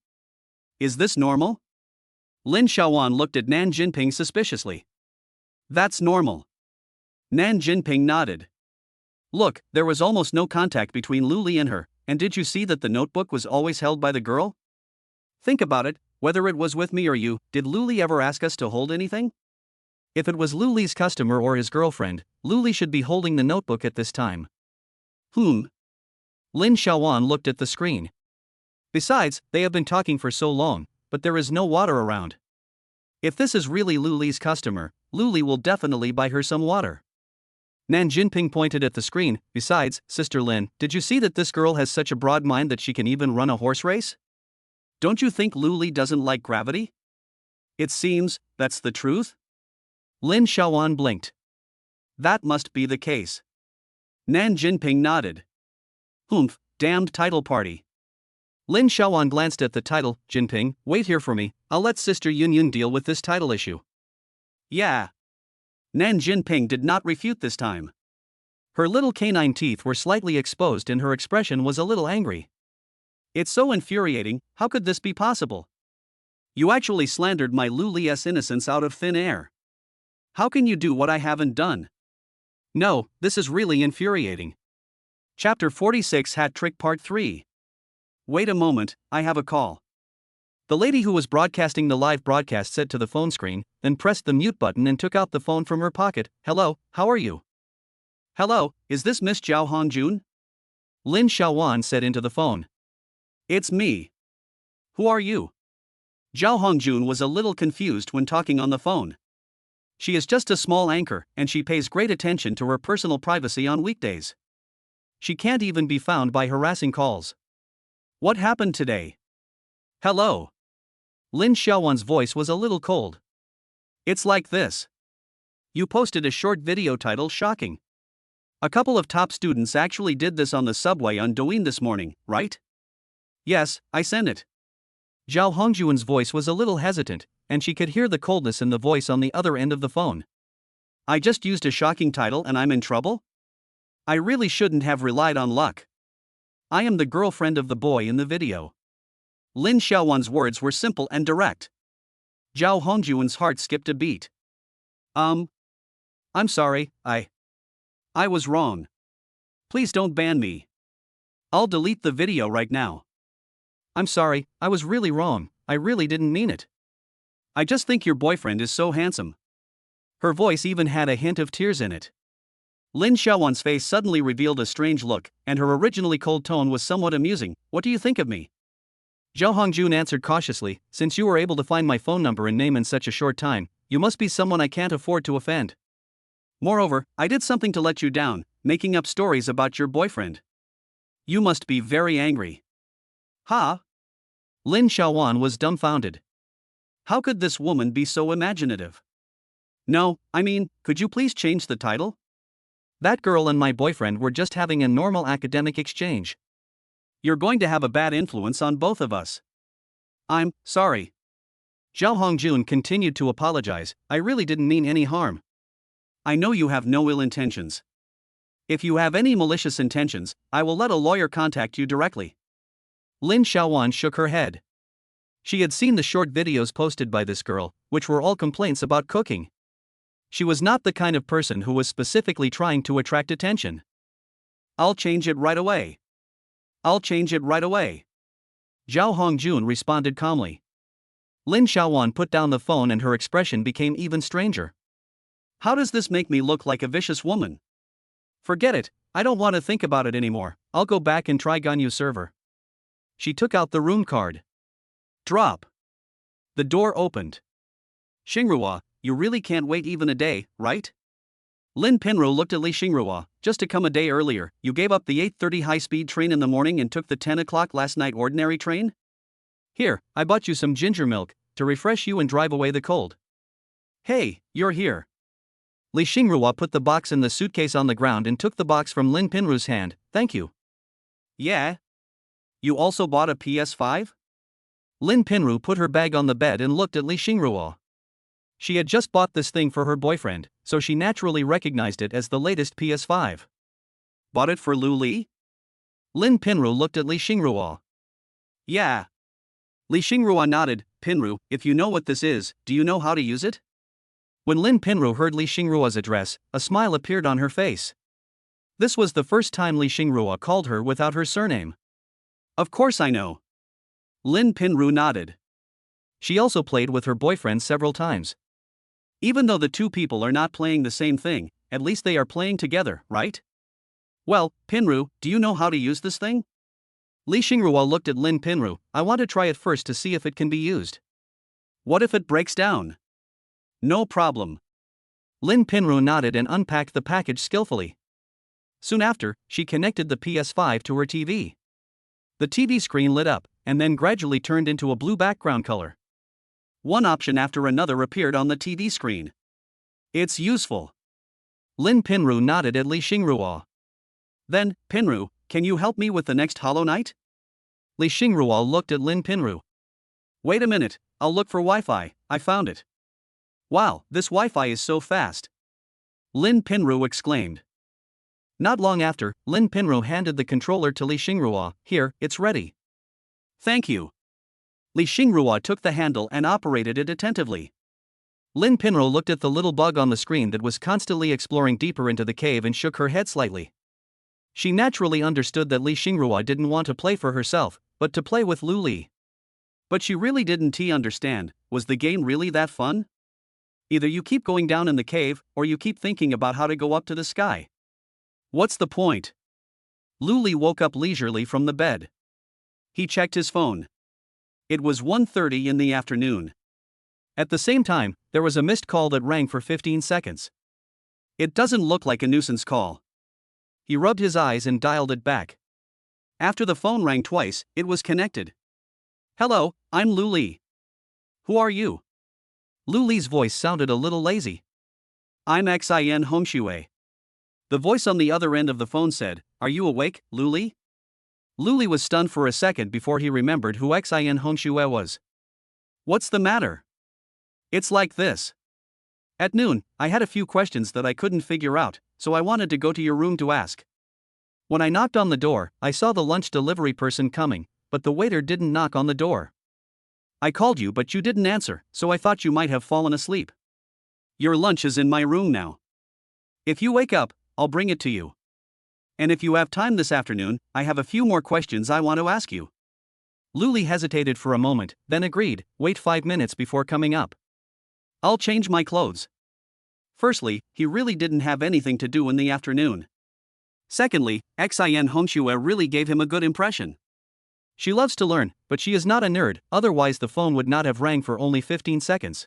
Is this normal? Lin Xiaowan looked at Nan Jinping suspiciously. That's normal. Nan Jinping nodded. Look, there was almost no contact between Lu Li and her, and did you see that the notebook was always held by the girl? Think about it, whether it was with me or you, did Lu Li ever ask us to hold anything? If it was Lu Li's customer or his girlfriend, Lu Li should be holding the notebook at this time. Lin Xiaowan looked at the screen. Besides, they have been talking for so long, but there is no water around. If this is really Lu Li's customer, Lu Li will definitely buy her some water. Nan Jinping pointed at the screen. Besides, Sister Lin, did you see that this girl has such a broad mind that she can even run a horse race? Don't you think Lu Li doesn't like gravity? It seems, that's the truth? Lin Xiaowan blinked. That must be the case. Nan Jinping nodded. Damned title party. Lin Xiaowan glanced at the title. Jinping, wait here for me, I'll let Sister Yun deal with this title issue. Yeah. Nan Jinping did not refute this time. Her little canine teeth were slightly exposed and her expression was a little angry. It's so infuriating, how could this be possible? You actually slandered my Lu Li's innocence out of thin air. How can you do what I haven't done? No, this is really infuriating. Chapter 46 Hat Trick Part 3. Wait a moment, I have a call. The lady who was broadcasting the live broadcast said to the phone screen, then pressed the mute button and took out the phone from her pocket. Hello, how are you? Hello, is this Miss Zhao Hongjun? Lin Xiaowan said into the phone. It's me. Who are you? Zhao Hongjun was a little confused when talking on the phone. She is just a small anchor, and she pays great attention to her personal privacy on weekdays. She can't even be found by harassing calls. What happened today? Hello. Lin Xiaowan's voice was a little cold. It's like this. You posted a short video titled Shocking. A couple of top students actually did this on the subway on Douyin this morning, right? Yes, I sent it. Zhao Hongjun's voice was a little hesitant, and she could hear the coldness in the voice on the other end of the phone. I just used a shocking title and I'm in trouble? I really shouldn't have relied on luck. I am the girlfriend of the boy in the video. Lin Xiaowan's words were simple and direct. Zhao Hongjun's heart skipped a beat. I'm sorry, I was wrong. Please don't ban me. I'll delete the video right now. I'm sorry, I was really wrong, I really didn't mean it. I just think your boyfriend is so handsome. Her voice even had a hint of tears in it. Lin Xiaowan's face suddenly revealed a strange look, and her originally cold tone was somewhat amusing. What do you think of me? Zhao Hongjun answered cautiously, since you were able to find my phone number and name in such a short time, you must be someone I can't afford to offend. Moreover, I did something to let you down, making up stories about your boyfriend. You must be very angry. Huh? Lin Xiaowan was dumbfounded. How could this woman be so imaginative? No, I mean, could you please change the title? That girl and my boyfriend were just having a normal academic exchange. You're going to have a bad influence on both of us. I'm sorry. Zhao Hongjun continued to apologize. I really didn't mean any harm. I know you have no ill intentions. If you have any malicious intentions, I will let a lawyer contact you directly. Lin Xiaowan shook her head. She had seen the short videos posted by this girl, which were all complaints about cooking. She was not the kind of person who was specifically trying to attract attention. I'll change it right away. I'll change it right away. Zhao Hongjun responded calmly. Lin Xiaowan put down the phone and her expression became even stranger. How does this make me look like a vicious woman? Forget it, I don't want to think about it anymore, I'll go back and try Ganyu server. She took out the room card. Drop. The door opened. Xingrua, you really can't wait even a day, right? Lin Pinro looked at Li Xingrua. Just to come a day earlier, you gave up the 8:30 high-speed train in the morning and took the 10 o'clock last night ordinary train? Here, I bought you some ginger milk, to refresh you and drive away the cold. Hey, you're here. Li Xingrua put the box in the suitcase on the ground and took the box from Lin Pinru's hand. Thank you. Yeah? You also bought a PS5? Lin Pinru put her bag on the bed and looked at Li Xingrua. She had just bought this thing for her boyfriend, so she naturally recognized it as the latest PS5. Bought it for Lu Li? Lin Pinru looked at Li Xingrua. Yeah. Li Xingrua nodded. Pinru, if you know what this is, do you know how to use it? When Lin Pinru heard Li Xingrua's address, a smile appeared on her face. This was the first time Li Xingrua called her without her surname. Of course I know. Lin Pinru nodded. She also played with her boyfriend several times. Even though the two people are not playing the same thing, at least they are playing together, right? Well, Pinru, do you know how to use this thing? Li Xingrua looked at Lin Pinru. I want to try it first to see if it can be used. What if it breaks down? No problem. Lin Pinru nodded and unpacked the package skillfully. Soon after, she connected the PS5 to her TV. The TV screen lit up, and then gradually turned into a blue background color. One option after another appeared on the TV screen. It's useful. Lin Pinru nodded at Li Xingrua. Then, Pinru, can you help me with the next Hollow Knight? Li Xingrua looked at Lin Pinru. Wait a minute, I'll look for Wi-Fi. I found it. Wow, this Wi-Fi is so fast. Lin Pinru exclaimed. Not long after, Lin Pinru handed the controller to Li Xingrua. Here, it's ready. Thank you. Li Xingrua took the handle and operated it attentively. Lin Pinru looked at the little bug on the screen that was constantly exploring deeper into the cave and shook her head slightly. She naturally understood that Li Xingrua didn't want to play for herself, but to play with Lu Li. But she really didn't understand, was the game really that fun? Either you keep going down in the cave, or you keep thinking about how to go up to the sky. What's the point? Lu Li woke up leisurely from the bed. He checked his phone. It was 1:30 in the afternoon. At the same time, there was a missed call that rang for 15 seconds. It doesn't look like a nuisance call. He rubbed his eyes and dialed it back. After the phone rang twice, it was connected. Hello, I'm Lu Li. Who are you? Lu Li's voice sounded a little lazy. I'm Xin Hongxue. The voice on the other end of the phone said, Are you awake, Lu Li? Lu Li was stunned for a second before he remembered who Xin Hongxue was. What's the matter? It's like this. At noon, I had a few questions that I couldn't figure out, so I wanted to go to your room to ask. When I knocked on the door, I saw the lunch delivery person coming, but the waiter didn't knock on the door. I called you but you didn't answer, so I thought you might have fallen asleep. Your lunch is in my room now. If you wake up, I'll bring it to you. And if you have time this afternoon, I have a few more questions I want to ask you. Lu Li hesitated for a moment, then agreed. Wait 5 minutes before coming up. I'll change my clothes. Firstly, he really didn't have anything to do in the afternoon. Secondly, Xin Hongxue really gave him a good impression. She loves to learn, but she is not a nerd, otherwise the phone would not have rang for only 15 seconds.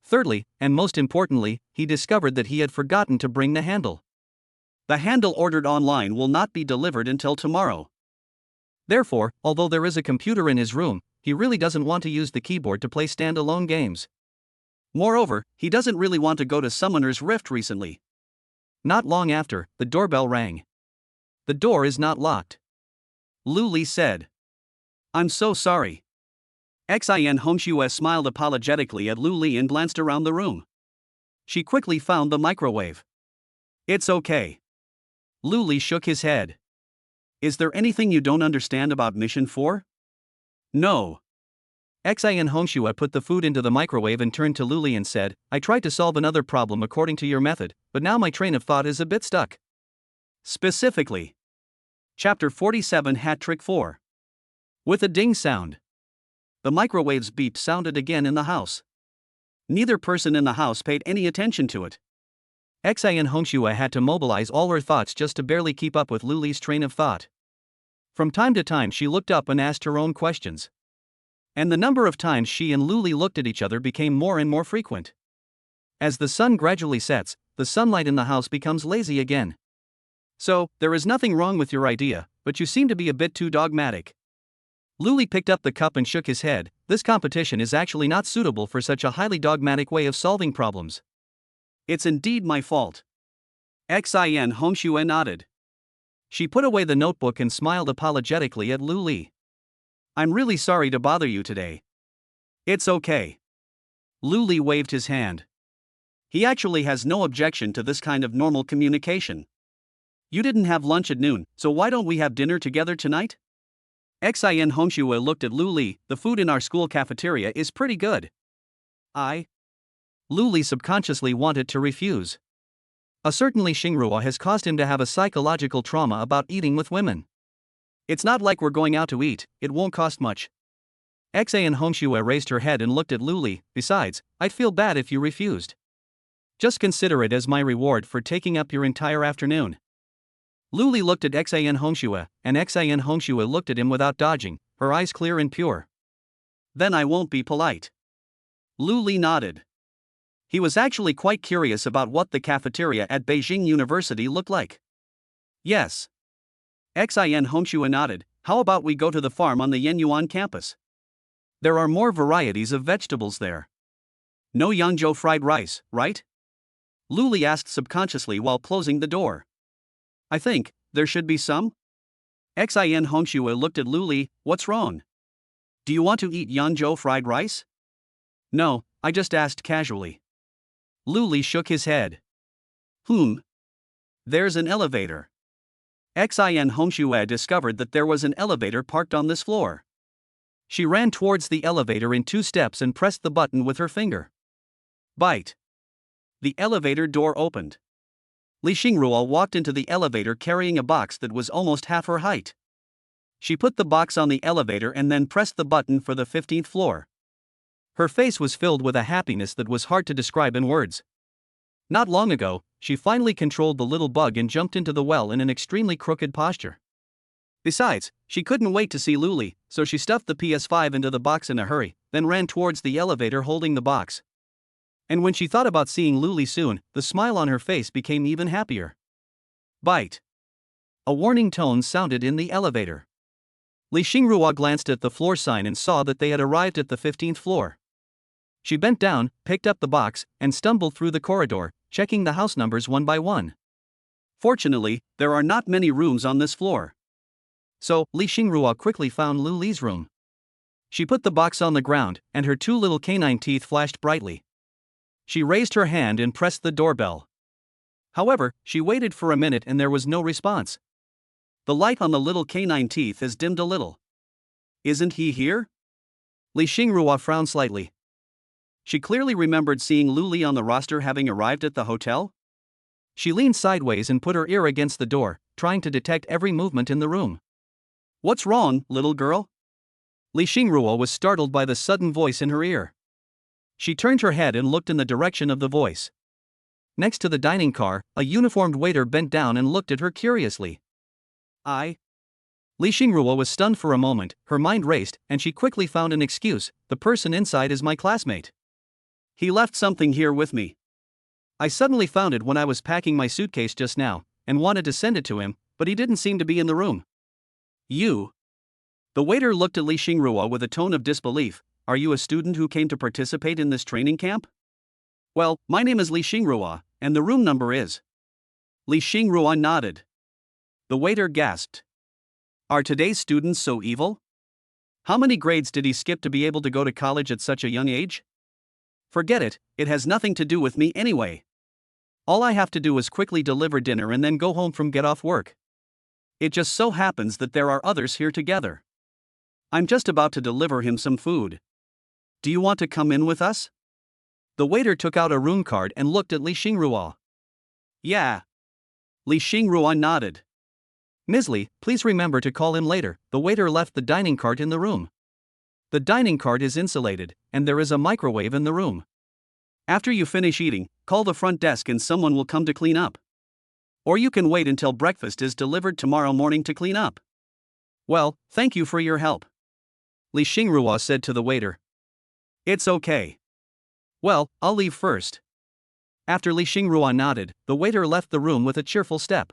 Thirdly, and most importantly, he discovered that he had forgotten to bring the handle. The handle ordered online will not be delivered until tomorrow. Therefore, although there is a computer in his room, he really doesn't want to use the keyboard to play standalone games. Moreover, he doesn't really want to go to Summoner's Rift recently. Not long after, the doorbell rang. The door is not locked. Lu Li said. I'm so sorry. Xin Hongxue smiled apologetically at Lu Li and glanced around the room. She quickly found the microwave. It's okay. Lu Li shook his head. Is there anything you don't understand about Mission 4? No. Xin Hongxue put the food into the microwave and turned to Lu Li and said, I tried to solve another problem according to your method, but now my train of thought is a bit stuck. Specifically. Chapter 47 Hat Trick 4. With a ding sound. The microwave's beep sounded again in the house. Neither person in the house paid any attention to it. Xin Hongxue had to mobilize all her thoughts just to barely keep up with Lu Li's train of thought. From time to time she looked up and asked her own questions. And the number of times she and Lu Li looked at each other became more and more frequent. As the sun gradually sets, the sunlight in the house becomes lazy again. So, there is nothing wrong with your idea, but you seem to be a bit too dogmatic. Lu Li picked up the cup and shook his head. This competition is actually not suitable for such a highly dogmatic way of solving problems. It's indeed my fault. Xin Hongxue nodded. She put away the notebook and smiled apologetically at Lu Li. I'm really sorry to bother you today. It's okay. Lu Li waved his hand. He actually has no objection to this kind of normal communication. You didn't have lunch at noon, so why don't we have dinner together tonight? Xin Hongxue looked at Lu Li. The food in our school cafeteria is pretty good. Lu Li subconsciously wanted to refuse. A certain Li Xingrua has caused him to have a psychological trauma about eating with women. It's not like we're going out to eat, it won't cost much. Xin Hongxue raised her head and looked at Lu Li. Besides, I'd feel bad if you refused. Just consider it as my reward for taking up your entire afternoon. Lu Li looked at Xin Hongxue, and Xin Hongxue looked at him without dodging, her eyes clear and pure. Then I won't be polite. Lu Li nodded. He was actually quite curious about what the cafeteria at Beijing University looked like. Yes. Xin Hongxue nodded. How about we go to the farm on the Yenyuan campus? There are more varieties of vegetables there. No Yangzhou fried rice, right? Lu Li asked subconsciously while closing the door. I think there should be some. Xin Hongxue looked at Lu Li. What's wrong? Do you want to eat Yangzhou fried rice? No, I just asked casually. Lu Li shook his head. There's an elevator. Xin Hongxue discovered that there was an elevator parked on this floor. She ran towards the elevator in 2 steps and pressed the button with her finger. Bite. The elevator door opened. Li Xingrua walked into the elevator carrying a box that was almost half her height. She put the box on the elevator and then pressed the button for the 15th floor. Her face was filled with a happiness that was hard to describe in words. Not long ago, she finally controlled the little bug and jumped into the well in an extremely crooked posture. Besides, she couldn't wait to see Lu Li, so she stuffed the PS5 into the box in a hurry, then ran towards the elevator holding the box. And when she thought about seeing Lu Li soon, the smile on her face became even happier. Bite. A warning tone sounded in the elevator. Li Xingrua glanced at the floor sign and saw that they had arrived at the 15th floor. She bent down, picked up the box, and stumbled through the corridor, checking the house numbers one by one. Fortunately, there are not many rooms on this floor. So, Li Xingrua quickly found Lu Li's room. She put the box on the ground, and her 2 little canine teeth flashed brightly. She raised her hand and pressed the doorbell. However, she waited for a minute and there was no response. The light on the little canine teeth has dimmed a little. Isn't he here? Li Xingrua frowned slightly. She clearly remembered seeing Lu Li on the roster having arrived at the hotel. She leaned sideways and put her ear against the door, trying to detect every movement in the room. What's wrong, little girl? Li Xingrua was startled by the sudden voice in her ear. She turned her head and looked in the direction of the voice. Next to the dining car, a uniformed waiter bent down and looked at her curiously. Li Xingrua was stunned for a moment, her mind raced, and she quickly found an excuse. The person inside is my classmate. He left something here with me. I suddenly found it when I was packing my suitcase just now, and wanted to send it to him, but he didn't seem to be in the room. You? The waiter looked at Li Xingrua with a tone of disbelief. Are you a student who came to participate in this training camp? Well, my name is Li Xingrua, and the room number is. Li Xingrua nodded. The waiter gasped. Are today's students so evil? How many grades did he skip to be able to go to college at such a young age? Forget it, it has nothing to do with me anyway. All I have to do is quickly deliver dinner and then go home from get off work. It just so happens that there are others here together. I'm just about to deliver him some food. Do you want to come in with us? The waiter took out a room card and looked at Li Xingrua. Yeah. Li Xingrua nodded. Ms. Li, please remember to call him later. The waiter left the dining cart in the room. The dining cart is insulated, and there is a microwave in the room. After you finish eating, call the front desk and someone will come to clean up. Or you can wait until breakfast is delivered tomorrow morning to clean up. Well, thank you for your help. Li Xingrua said to the waiter. It's okay. Well, I'll leave first. After Li Xingrua nodded, the waiter left the room with a cheerful step.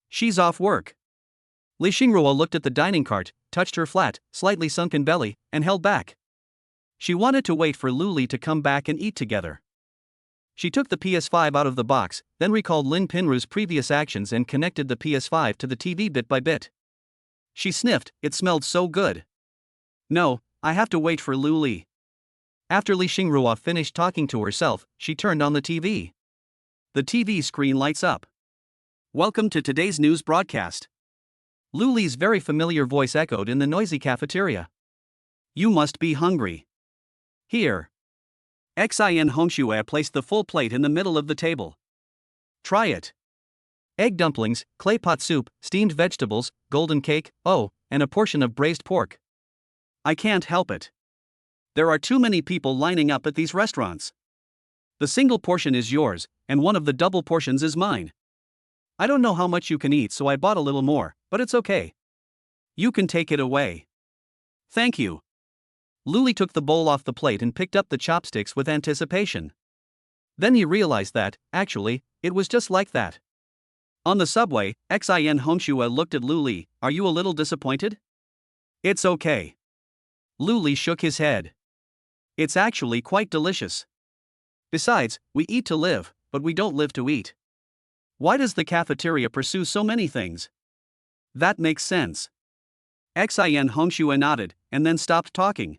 She's off work. Li Xingrua looked at the dining cart, touched her flat, slightly sunken belly, and held back. She wanted to wait for Lu Li to come back and eat together. She took the PS5 out of the box, then recalled Lin Pinru's previous actions and connected the PS5 to the TV bit by bit. She sniffed, it smelled so good. No, I have to wait for Lu Li. After Li Xingrua finished talking to herself, she turned on the TV. The TV screen lights up. Welcome to today's news broadcast. Lu Li's very familiar voice echoed in the noisy cafeteria. You must be hungry. Here. Xin Hongxue placed the full plate in the middle of the table. Try it. Egg dumplings, clay pot soup, steamed vegetables, golden cake, and a portion of braised pork. I can't help it. There are too many people lining up at these restaurants. The single portion is yours, and one of the double portions is mine. I don't know how much you can eat, so I bought a little more, but it's okay. You can take it away. Thank you. Lu Li took the bowl off the plate and picked up the chopsticks with anticipation. Then he realized that, actually, it was just like that. On the subway, Xin Hongxue looked at Lu Li. Are you a little disappointed? It's okay. Lu Li shook his head. It's actually quite delicious. Besides, we eat to live, but we don't live to eat. Why does the cafeteria pursue so many things? That makes sense. Xin Hongxue nodded, and then stopped talking.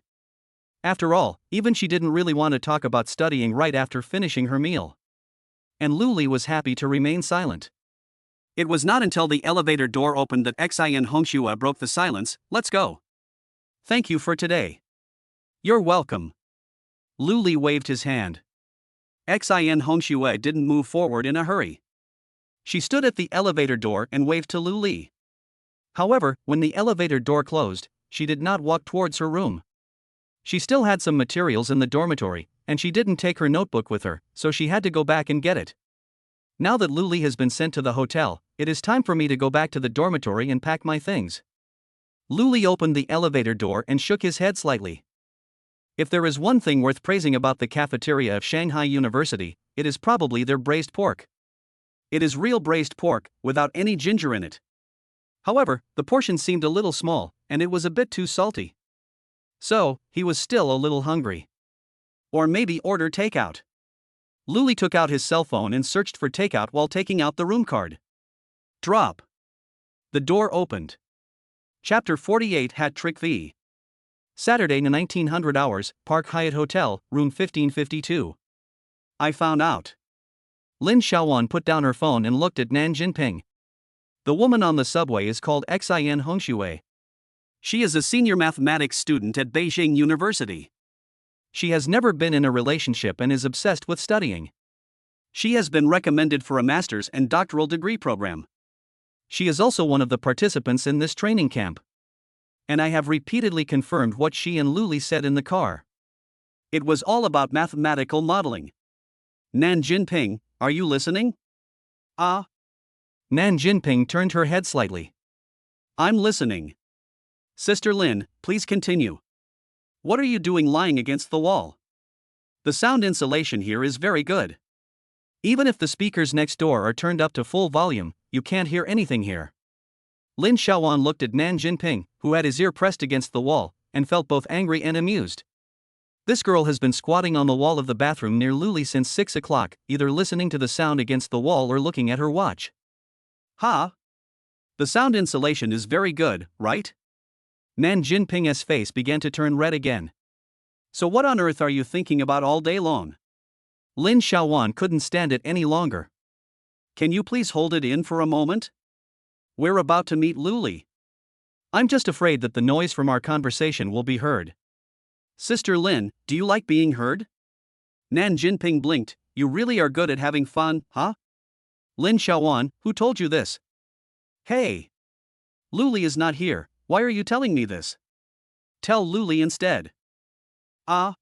After all, even she didn't really want to talk about studying right after finishing her meal. And Lu Li was happy to remain silent. It was not until the elevator door opened that Xin Hongxue broke the silence. Let's go. Thank you for today. You're welcome. Lu Li waved his hand. Xin Hongxue didn't move forward in a hurry. She stood at the elevator door and waved to Lu Li. However, when the elevator door closed, she did not walk towards her room. She still had some materials in the dormitory, and she didn't take her notebook with her, so she had to go back and get it. Now that Lu Li has been sent to the hotel, it is time for me to go back to the dormitory and pack my things. Lu Li opened the elevator door and shook his head slightly. If there is one thing worth praising about the cafeteria of Shanghai University, it is probably their braised pork. It is real braised pork, without any ginger in it. However, the portion seemed a little small, and it was a bit too salty. So, he was still a little hungry. Or maybe order takeout. Lu Li took out his cell phone and searched for takeout while taking out the room card. Drop. The door opened. Chapter 48 Hat Trick V. Saturday 1900 hours, Park Hyatt Hotel, room 1552. I found out. Lin Xiaowan put down her phone and looked at Nan Jinping. The woman on the subway is called Xin Hongxue. She is a senior mathematics student at Beijing University. She has never been in a relationship and is obsessed with studying. She has been recommended for a master's and doctoral degree program. She is also one of the participants in this training camp. And I have repeatedly confirmed what she and Lu Li said in the car. It was all about mathematical modeling. Nan Jinping, are you listening? Ah. Nan Jinping turned her head slightly. I'm listening. Sister Lin, please continue. What are you doing lying against the wall? The sound insulation here is very good. Even if the speakers next door are turned up to full volume, you can't hear anything here. Lin Xiaowan looked at Nan Jinping, who had his ear pressed against the wall, and felt both angry and amused. This girl has been squatting on the wall of the bathroom near Lu Li since 6 o'clock, either listening to the sound against the wall or looking at her watch. Ha! The sound insulation is very good, right? Nan Jinping's face began to turn red again. So what on earth are you thinking about all day long? Lin Xiaowan couldn't stand it any longer. Can you please hold it in for a moment? We're about to meet Lu Li. I'm just afraid that the noise from our conversation will be heard. Sister Lin, do you like being heard? Nan Jinping blinked. You really are good at having fun, huh? Lin Xiaowan, who told you this? Hey! Lu Li is not here. Why are you telling me this? Tell Lu Li instead. Ah.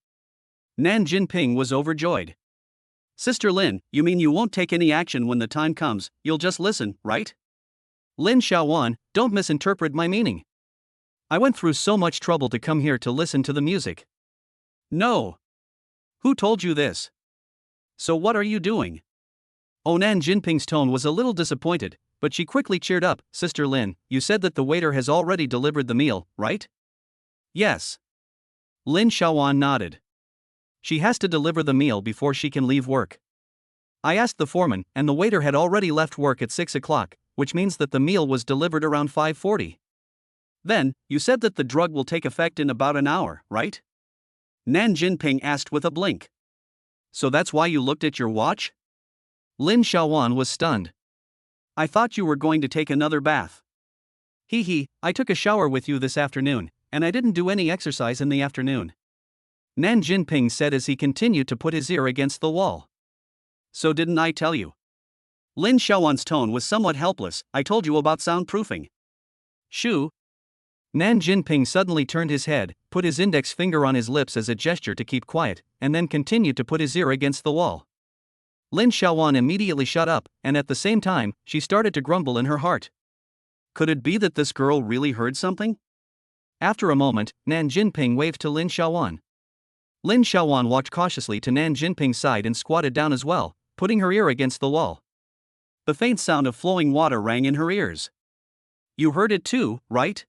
Nan Jinping was overjoyed. Sister Lin, you mean you won't take any action when the time comes, you'll just listen, right? Lin Xiaowan, don't misinterpret my meaning. I went through so much trouble to come here to listen to the music. No. Who told you this? So what are you doing? Oh, Nan Jinping's tone was a little disappointed, but she quickly cheered up. Sister Lin, you said that the waiter has already delivered the meal, right? Yes. Lin Xiaowan nodded. She has to deliver the meal before she can leave work. I asked the foreman, and the waiter had already left work at 6 o'clock, which means that the meal was delivered around 5:40. Then, you said that the drug will take effect in about an hour, right? Nan Jinping asked with a blink. So that's why you looked at your watch? Lin Xiaowan was stunned. I thought you were going to take another bath. I took a shower with you this afternoon, and I didn't do any exercise in the afternoon. Nan Jinping said as he continued to put his ear against the wall. So didn't I tell you? Lin Xiaowan's tone was somewhat helpless. I told you about soundproofing. Shoo. Nan Jinping suddenly turned his head, put his index finger on his lips as a gesture to keep quiet, and then continued to put his ear against the wall. Lin Xiaowan immediately shut up, and at the same time, she started to grumble in her heart. Could it be that this girl really heard something? After a moment, Nan Jinping waved to Lin Xiaowan. Lin Xiaowan walked cautiously to Nan Jinping's side and squatted down as well, putting her ear against the wall. The faint sound of flowing water rang in her ears. You heard it too, right?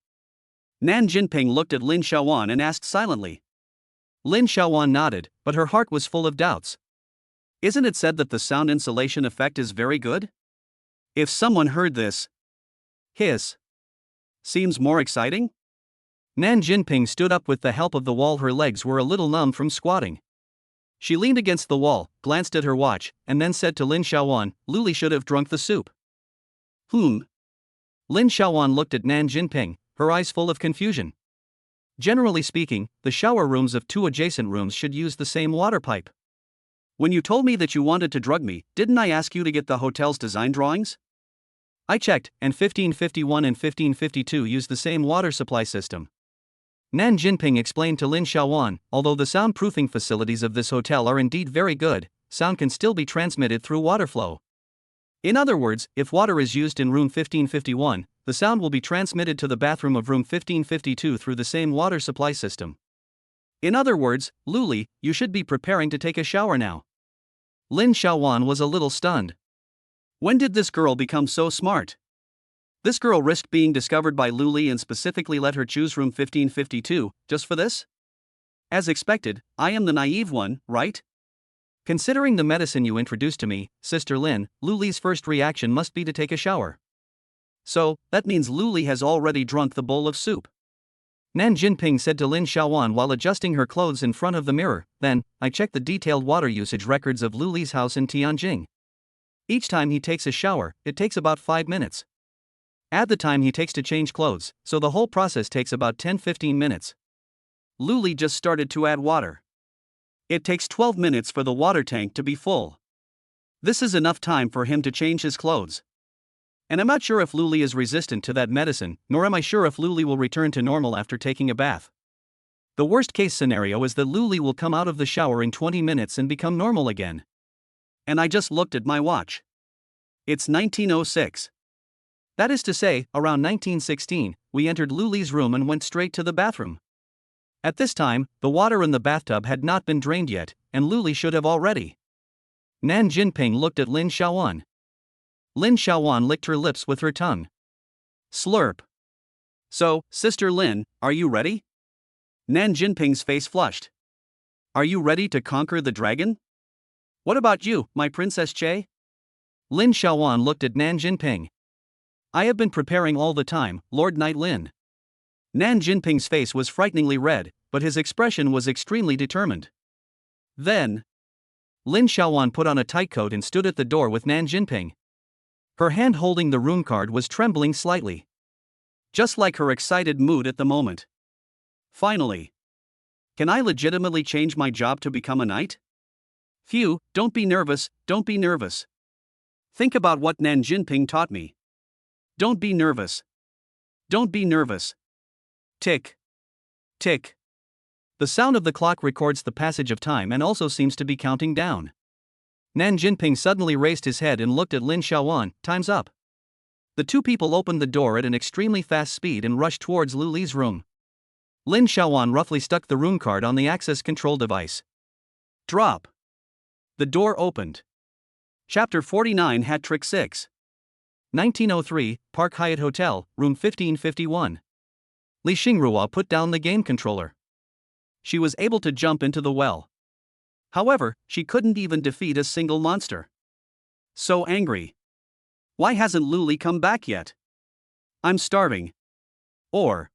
Nan Jinping looked at Lin Xiaowan and asked silently. Lin Xiaowan nodded, but her heart was full of doubts. Isn't it said that the sound insulation effect is very good? If someone heard this hiss, seems more exciting? Nan Jinping stood up with the help of the wall. Her legs were a little numb from squatting. She leaned against the wall, glanced at her watch, and then said to Lin Xiaowan, Luli should have drunk the soup. Lin Xiaowan looked at Nan Jinping, her eyes full of confusion. Generally speaking, the shower rooms of two adjacent rooms should use the same water pipe. When you told me that you wanted to drug me, didn't I ask you to get the hotel's design drawings? I checked, and 1551 and 1552 use the same water supply system. Nan Jinping explained to Lin Xiaowan, although the soundproofing facilities of this hotel are indeed very good, sound can still be transmitted through water flow. In other words, if water is used in room 1551, the sound will be transmitted to the bathroom of room 1552 through the same water supply system. In other words, Luli, you should be preparing to take a shower now. Lin Xiaowan was a little stunned. When did this girl become so smart? This girl risked being discovered by Luli and specifically let her choose room 1552, just for this? As expected, I am the naive one, right? Considering the medicine you introduced to me, Sister Lin, Luli's first reaction must be to take a shower. So, that means Luli has already drunk the bowl of soup. Nan Jinping said to Lin Xiaowan while adjusting her clothes in front of the mirror. Then, I checked the detailed water usage records of Luli's house in Tianjin. Each time he takes a shower, it takes about 5 minutes. Add the time he takes to change clothes, so the whole process takes about 10-15 minutes. Luli just started to add water. It takes 12 minutes for the water tank to be full. This is enough time for him to change his clothes. And I'm not sure if Luli is resistant to that medicine, nor am I sure if Luli will return to normal after taking a bath. The worst case scenario is that Luli will come out of the shower in 20 minutes and become normal again. And I just looked at my watch. It's 1906. That is to say, around 1916, we entered Luli's room and went straight to the bathroom. At this time, the water in the bathtub had not been drained yet, and Luli should have already. Nan Jinping looked at Lin Xiaowan. Lin Xiaowan licked her lips with her tongue. Slurp. So, Sister Lin, are you ready? Nan Jinping's face flushed. Are you ready to conquer the dragon? What about you, my Princess Che? Lin Xiaowan looked at Nan Jinping. I have been preparing all the time, Lord Knight Lin. Nan Jinping's face was frighteningly red, but his expression was extremely determined. Then, Lin Xiaowan put on a tight coat and stood at the door with Nan Jinping. Her hand holding the room card was trembling slightly. Just like her excited mood at the moment. Finally. Can I legitimately change my job to become a knight? Phew, don't be nervous, don't be nervous. Think about what Nan Jinping taught me. Don't be nervous. Don't be nervous. Tick. Tick. The sound of the clock records the passage of time and also seems to be counting down. Nan Jinping suddenly raised his head and looked at Lin Xiaowan. Time's up. The two people opened the door at an extremely fast speed and rushed towards Luli's room. Lin Xiaowan roughly stuck the room card on the access control device. Drop. The door opened. Chapter 49 Hat Trick 6. 1903, Park Hyatt Hotel, room 1551. Li Xingrua put down the game controller. She was able to jump into the well. However, she couldn't even defeat a single monster. So angry. Why hasn't Luli come back yet? I'm starving. Or,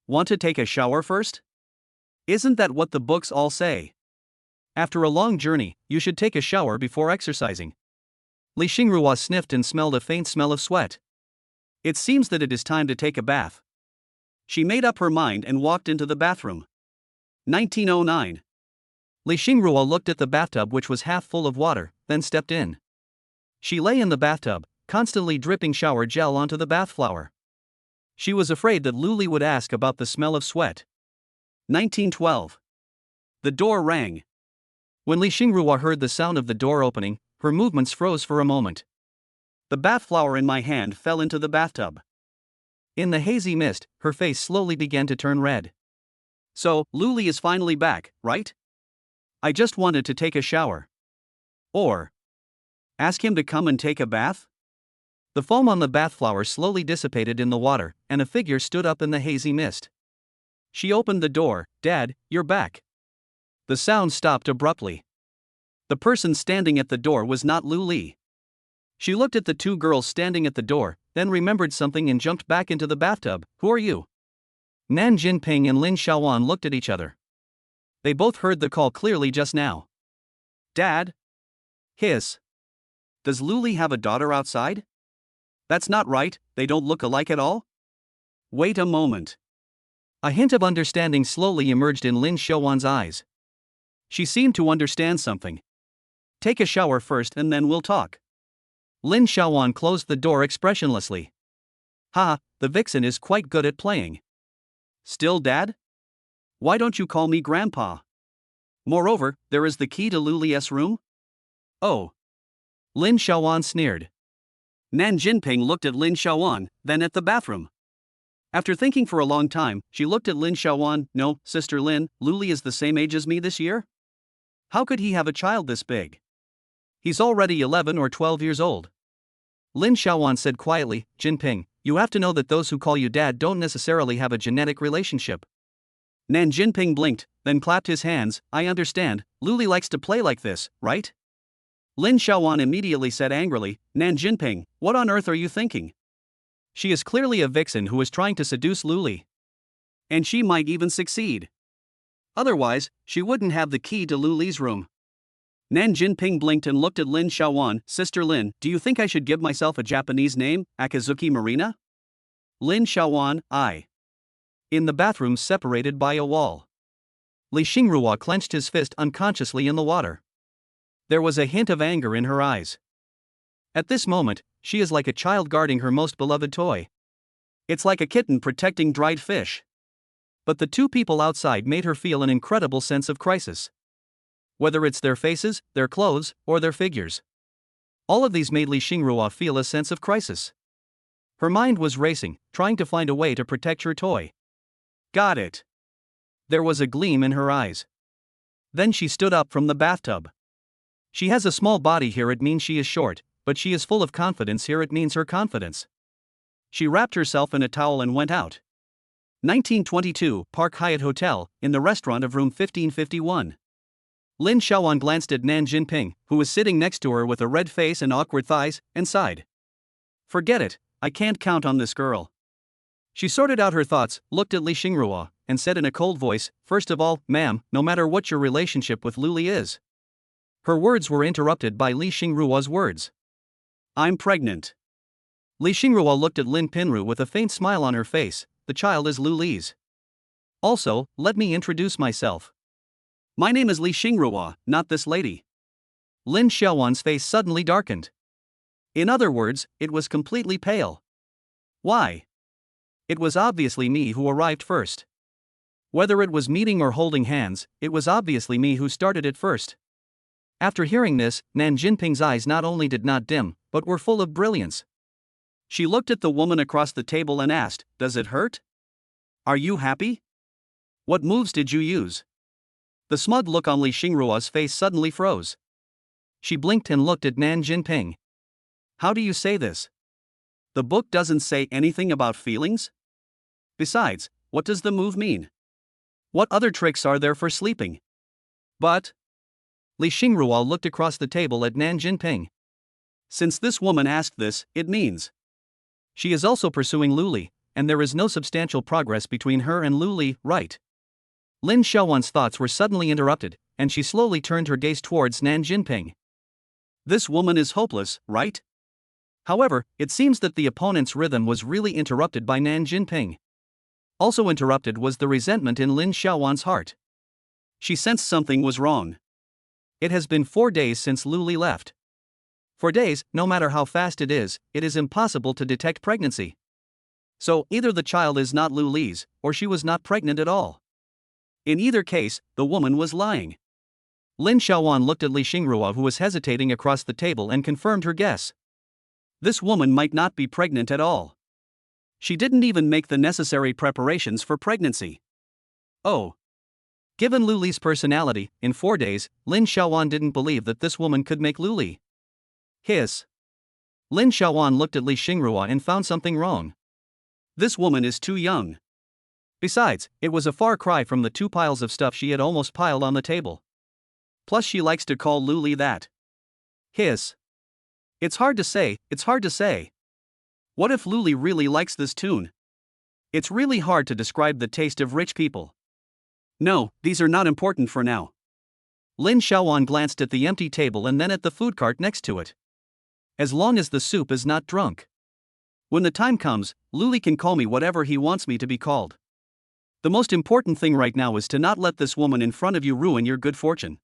want to take a shower first? Isn't that what the books all say? After a long journey, you should take a shower before exercising. Li Xingrua sniffed and smelled a faint smell of sweat. It seems that it is time to take a bath. She made up her mind and walked into the bathroom. 1909. Li Xingrua looked at the bathtub, which was half full of water, then stepped in. She lay in the bathtub, constantly dripping shower gel onto the bath flower. She was afraid that Luli would ask about the smell of sweat. 1912. The door rang. When Li Xingrua heard the sound of the door opening, her movements froze for a moment. The bath flower in my hand fell into the bathtub. In the hazy mist, her face slowly began to turn red. So, Luli is finally back, right? I just wanted to take a shower. Or, ask him to come and take a bath? The foam on the bath flower slowly dissipated in the water, and a figure stood up in the hazy mist. She opened the door. Dad, you're back. The sound stopped abruptly. The person standing at the door was not Luli. She looked at the two girls standing at the door, then remembered something and jumped back into the bathtub. Who are you? Nan Jinping and Lin Xiaowan looked at each other. They both heard the call clearly just now. Dad? Hiss. Does Luli have a daughter outside? That's not right, they don't look alike at all? Wait a moment. A hint of understanding slowly emerged in Lin Xiaowan's eyes. She seemed to understand something. Take a shower first and then we'll talk. Lin Xiaowan closed the door expressionlessly. Ha, the vixen is quite good at playing. Still, Dad? Why don't you call me Grandpa? Moreover, there is the key to Luli's room? Oh. Lin Xiaowan sneered. Nan Jinping looked at Lin Xiaowan, then at the bathroom. After thinking for a long time, she looked at Lin Xiaowan. No, Sister Lin, Luli is the same age as me this year? How could he have a child this big? He's already 11 or 12 years old. Lin Xiaowan said quietly, Jinping, you have to know that those who call you dad don't necessarily have a genetic relationship. Nan Jinping blinked, then clapped his hands. I understand, Luli likes to play like this, right? Lin Xiaowan immediately said angrily, Nan Jinping, what on earth are you thinking? She is clearly a vixen who is trying to seduce Luli. And she might even succeed. Otherwise, she wouldn't have the key to Luli's room. Nan Jinping blinked and looked at Lin Xiaowan. Sister Lin, do you think I should give myself a Japanese name, Akazuki Marina? Lin Xiaowan, I. In the bathroom separated by a wall. Li Xingrua clenched his fist unconsciously in the water. There was a hint of anger in her eyes. At this moment, she is like a child guarding her most beloved toy. It's like a kitten protecting dried fish. But the two people outside made her feel an incredible sense of crisis. Whether it's their faces, their clothes, or their figures. All of these made Li Xingrua feel a sense of crisis. Her mind was racing, trying to find a way to protect her toy. Got it. There was a gleam in her eyes. Then she stood up from the bathtub. She has a small body here, it means she is short, but she is full of confidence here, it means her confidence. She wrapped herself in a towel and went out. 1922, Park Hyatt Hotel, in the restaurant of room 1551. Lin Xiaowan glanced at Nan Jinping, who was sitting next to her with a red face and awkward thighs, and sighed. Forget it, I can't count on this girl. She sorted out her thoughts, looked at Li Xingrua, and said in a cold voice, First of all, ma'am, no matter what your relationship with Luli is. Her words were interrupted by Li Xingrua's words. I'm pregnant. Li Xingrua looked at Lin Pinru with a faint smile on her face. The child is Luli's. Also, let me introduce myself. My name is Li Xingrua, not this lady. Lin Xiaowan's face suddenly darkened. In other words, it was completely pale. Why? It was obviously me who arrived first. Whether it was meeting or holding hands, it was obviously me who started it first. After hearing this, Nan Jinping's eyes not only did not dim, but were full of brilliance. She looked at the woman across the table and asked, Does it hurt? Are you happy? What moves did you use? The smug look on Li Xingrua's face suddenly froze. She blinked and looked at Nan Jinping. How do you say this? The book doesn't say anything about feelings? Besides, what does the move mean? What other tricks are there for sleeping? But Li Xingrua looked across the table at Nan Jinping. Since this woman asked this, it means she is also pursuing Lu Li, and there is no substantial progress between her and Lu Li, right? Lin Xiaowan's thoughts were suddenly interrupted, and she slowly turned her gaze towards Nan Jinping. This woman is hopeless, right? However, it seems that the opponent's rhythm was really interrupted by Nan Jinping. Also interrupted was the resentment in Lin Xiaowan's heart. She sensed something was wrong. It has been 4 days since Lu Li left. For days, no matter how fast it is impossible to detect pregnancy. So, either the child is not Lu Li's, or she was not pregnant at all. In either case, the woman was lying. Lin Xiaowan looked at Li Xingrua, who was hesitating across the table, and confirmed her guess. This woman might not be pregnant at all. She didn't even make the necessary preparations for pregnancy. Oh. Given Lu Li's personality, in 4 days, Lin Xiaowan didn't believe that this woman could make Lu Li. Hiss. Lin Xiaowan looked at Li Xingrua and found something wrong. This woman is too young. Besides, it was a far cry from the 2 piles of stuff she had almost piled on the table. Plus she likes to call Lu Li that. Hiss. It's hard to say. What if Lu Li really likes this tune? It's really hard to describe the taste of rich people. No, these are not important for now. Lin Xiaowan glanced at the empty table and then at the food cart next to it. As long as the soup is not drunk. When the time comes, Lu Li can call me whatever he wants me to be called. The most important thing right now is to not let this woman in front of you ruin your good fortune.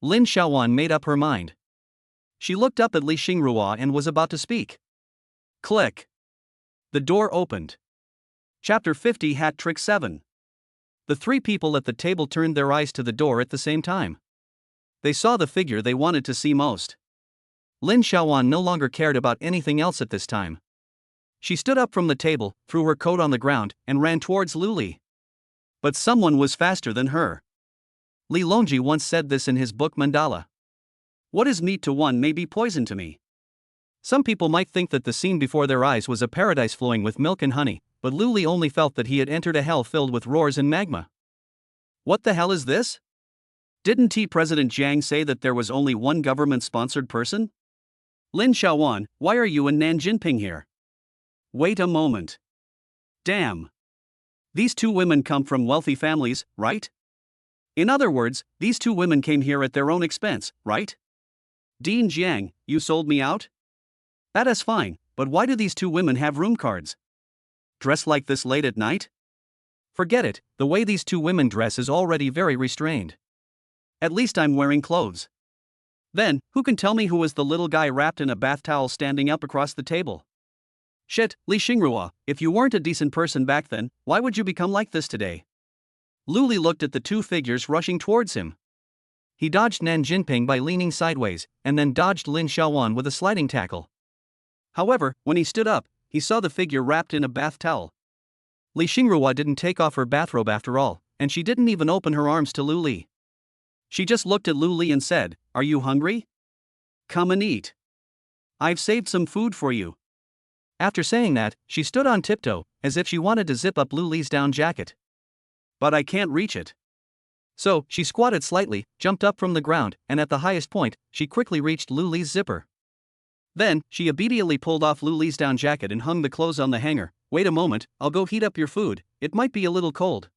Lin Xiaowan made up her mind. She looked up at Li Xingrua and was about to speak. Click. The door opened. Chapter 50 Hat Trick 7. The 3 people at the table turned their eyes to the door at the same time. They saw the figure they wanted to see most. Lin Xiaowan no longer cared about anything else at this time. She stood up from the table, threw her coat on the ground, and ran towards Lu Li. But someone was faster than her. Li Longji once said this in his book Mandala. What is meat to one may be poison to me. Some people might think that the scene before their eyes was a paradise flowing with milk and honey, but Lu Li only felt that he had entered a hell filled with roars and magma. What the hell is this? Didn't President Jiang say that there was only one government-sponsored person? Lin Xiaowan, why are you and Nan Jinping here? Wait a moment. Damn. These 2 women come from wealthy families, right? In other words, these 2 women came here at their own expense, right? Dean Jiang, you sold me out? That is fine, but why do these 2 women have room cards? Dress like this late at night? Forget it, the way these 2 women dress is already very restrained. At least I'm wearing clothes. Then, who can tell me who was the little guy wrapped in a bath towel standing up across the table? Shit, Li Xingrua, if you weren't a decent person back then, why would you become like this today? Lu Li looked at the 2 figures rushing towards him. He dodged Nan Jinping by leaning sideways, and then dodged Lin Xiaowan with a sliding tackle. However, when he stood up, he saw the figure wrapped in a bath towel. Li Xingrua didn't take off her bathrobe after all, and she didn't even open her arms to Lu Li. She just looked at Lu Li and said, "Are you hungry? Come and eat. I've saved some food for you." After saying that, she stood on tiptoe, as if she wanted to zip up Lu Li's down jacket. But I can't reach it. So, she squatted slightly, jumped up from the ground, and at the highest point, she quickly reached Lu Li's zipper. Then, she obediently pulled off Lu Li's down jacket and hung the clothes on the hanger. Wait a moment, I'll go heat up your food, it might be a little cold.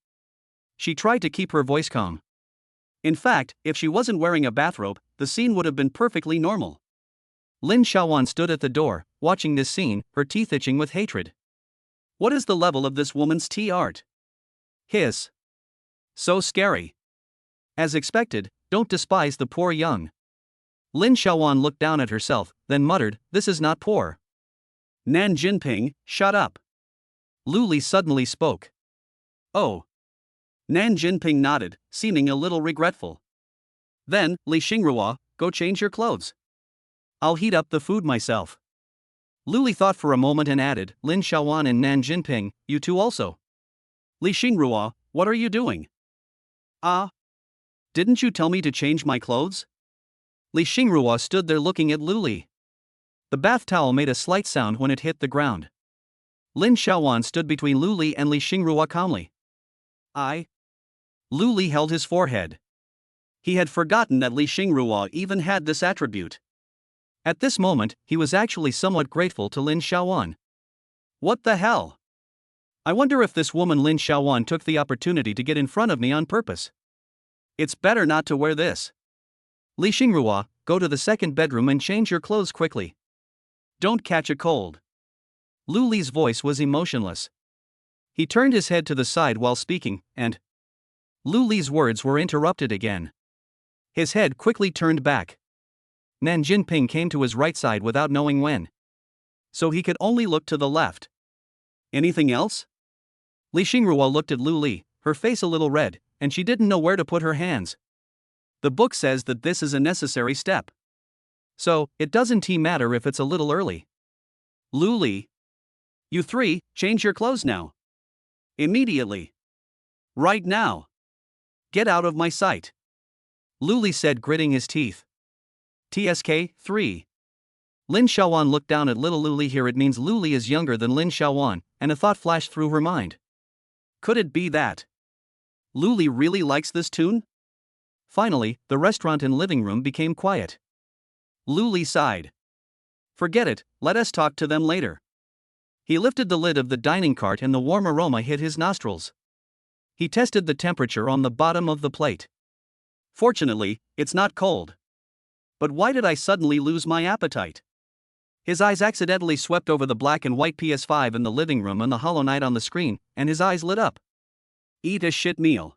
She tried to keep her voice calm. In fact, if she wasn't wearing a bathrobe, the scene would have been perfectly normal. Lin Xiaowan stood at the door, watching this scene, her teeth itching with hatred. What is the level of this woman's tea art? Hiss. So scary. As expected, don't despise the poor young. Lin Xiaowan looked down at herself, then muttered, "This is not poor." Nan Jinping, shut up. Lu Li suddenly spoke. Oh. Nan Jinping nodded, seeming a little regretful. Then, Li Xingrua, go change your clothes. I'll heat up the food myself. Lu Li thought for a moment and added, Lin Xiaowan and Nan Jinping, you two also. Li Xingrua, what are you doing? Didn't you tell me to change my clothes? Li Xingrua stood there looking at Lu Li. The bath towel made a slight sound when it hit the ground. Lin Xiaowan stood between Lu Li and Li Xingrua calmly. Lu Li held his forehead. He had forgotten that Li Xingrua even had this attribute. At this moment, he was actually somewhat grateful to Lin Xiaowan. What the hell? I wonder if this woman Lin Xiaowan took the opportunity to get in front of me on purpose. It's better not to wear this. Li Xingrua, go to the second bedroom and change your clothes quickly. Don't catch a cold. Lu Li's voice was emotionless. He turned his head to the side while speaking, and Lu Li's words were interrupted again. His head quickly turned back. Nan Jinping came to his right side without knowing when. So he could only look to the left. Anything else? Li Xingrua looked at Lu Li, her face a little red, and she didn't know where to put her hands. The book says that this is a necessary step. So, it doesn't matter if it's a little early. Lu Li. You three, change your clothes now. Immediately. Right now. Get out of my sight. Lu Li said, gritting his teeth. TSK, 3. Lin Xiaowan looked down at little Lu Li. Here it means Lu Li is younger than Lin Xiaowan, and a thought flashed through her mind. Could it be that Lu Li really likes this tune? Finally, the restaurant and living room became quiet. Lu Li sighed. Forget it, let us talk to them later. He lifted the lid of the dining cart and the warm aroma hit his nostrils. He tested the temperature on the bottom of the plate. Fortunately, it's not cold. But why did I suddenly lose my appetite? His eyes accidentally swept over the black and white PS5 in the living room and the Hollow Knight on the screen, and his eyes lit up. Eat a shit meal.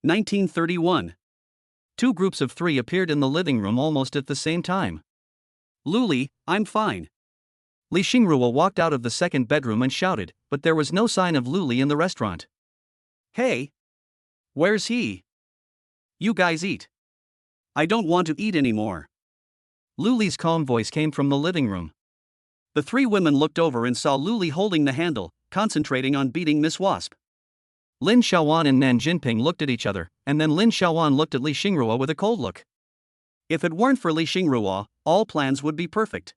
1931. Two groups of three appeared in the living room almost at the same time. Lu Li, I'm fine. Li Xingrua walked out of the second bedroom and shouted, but there was no sign of Lu Li in the restaurant. Hey! Where's he? You guys eat. I don't want to eat anymore. Lu Li's calm voice came from the living room. The three women looked over and saw Lu Li holding the handle, concentrating on beating Miss Wasp. Lin Xiaowan and Nan Jinping looked at each other, and then Lin Xiaowan looked at Li Xingrua with a cold look. If it weren't for Li Xingrua, all plans would be perfect.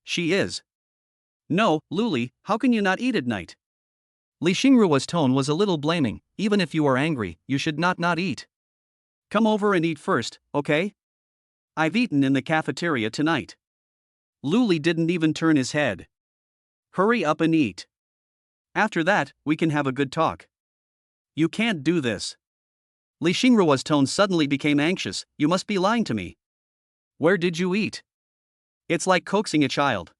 She is. No, Lu Li, how can you not eat at night? Li Xingrua's tone was a little blaming. Even if you are angry, you should not eat. Come over and eat first, okay? I've eaten in the cafeteria tonight. Lu Li didn't even turn his head. Hurry up and eat. After that, we can have a good talk. You can't do this. Li Xingrua's tone suddenly became anxious. You must be lying to me. Where did you eat? It's like coaxing a child.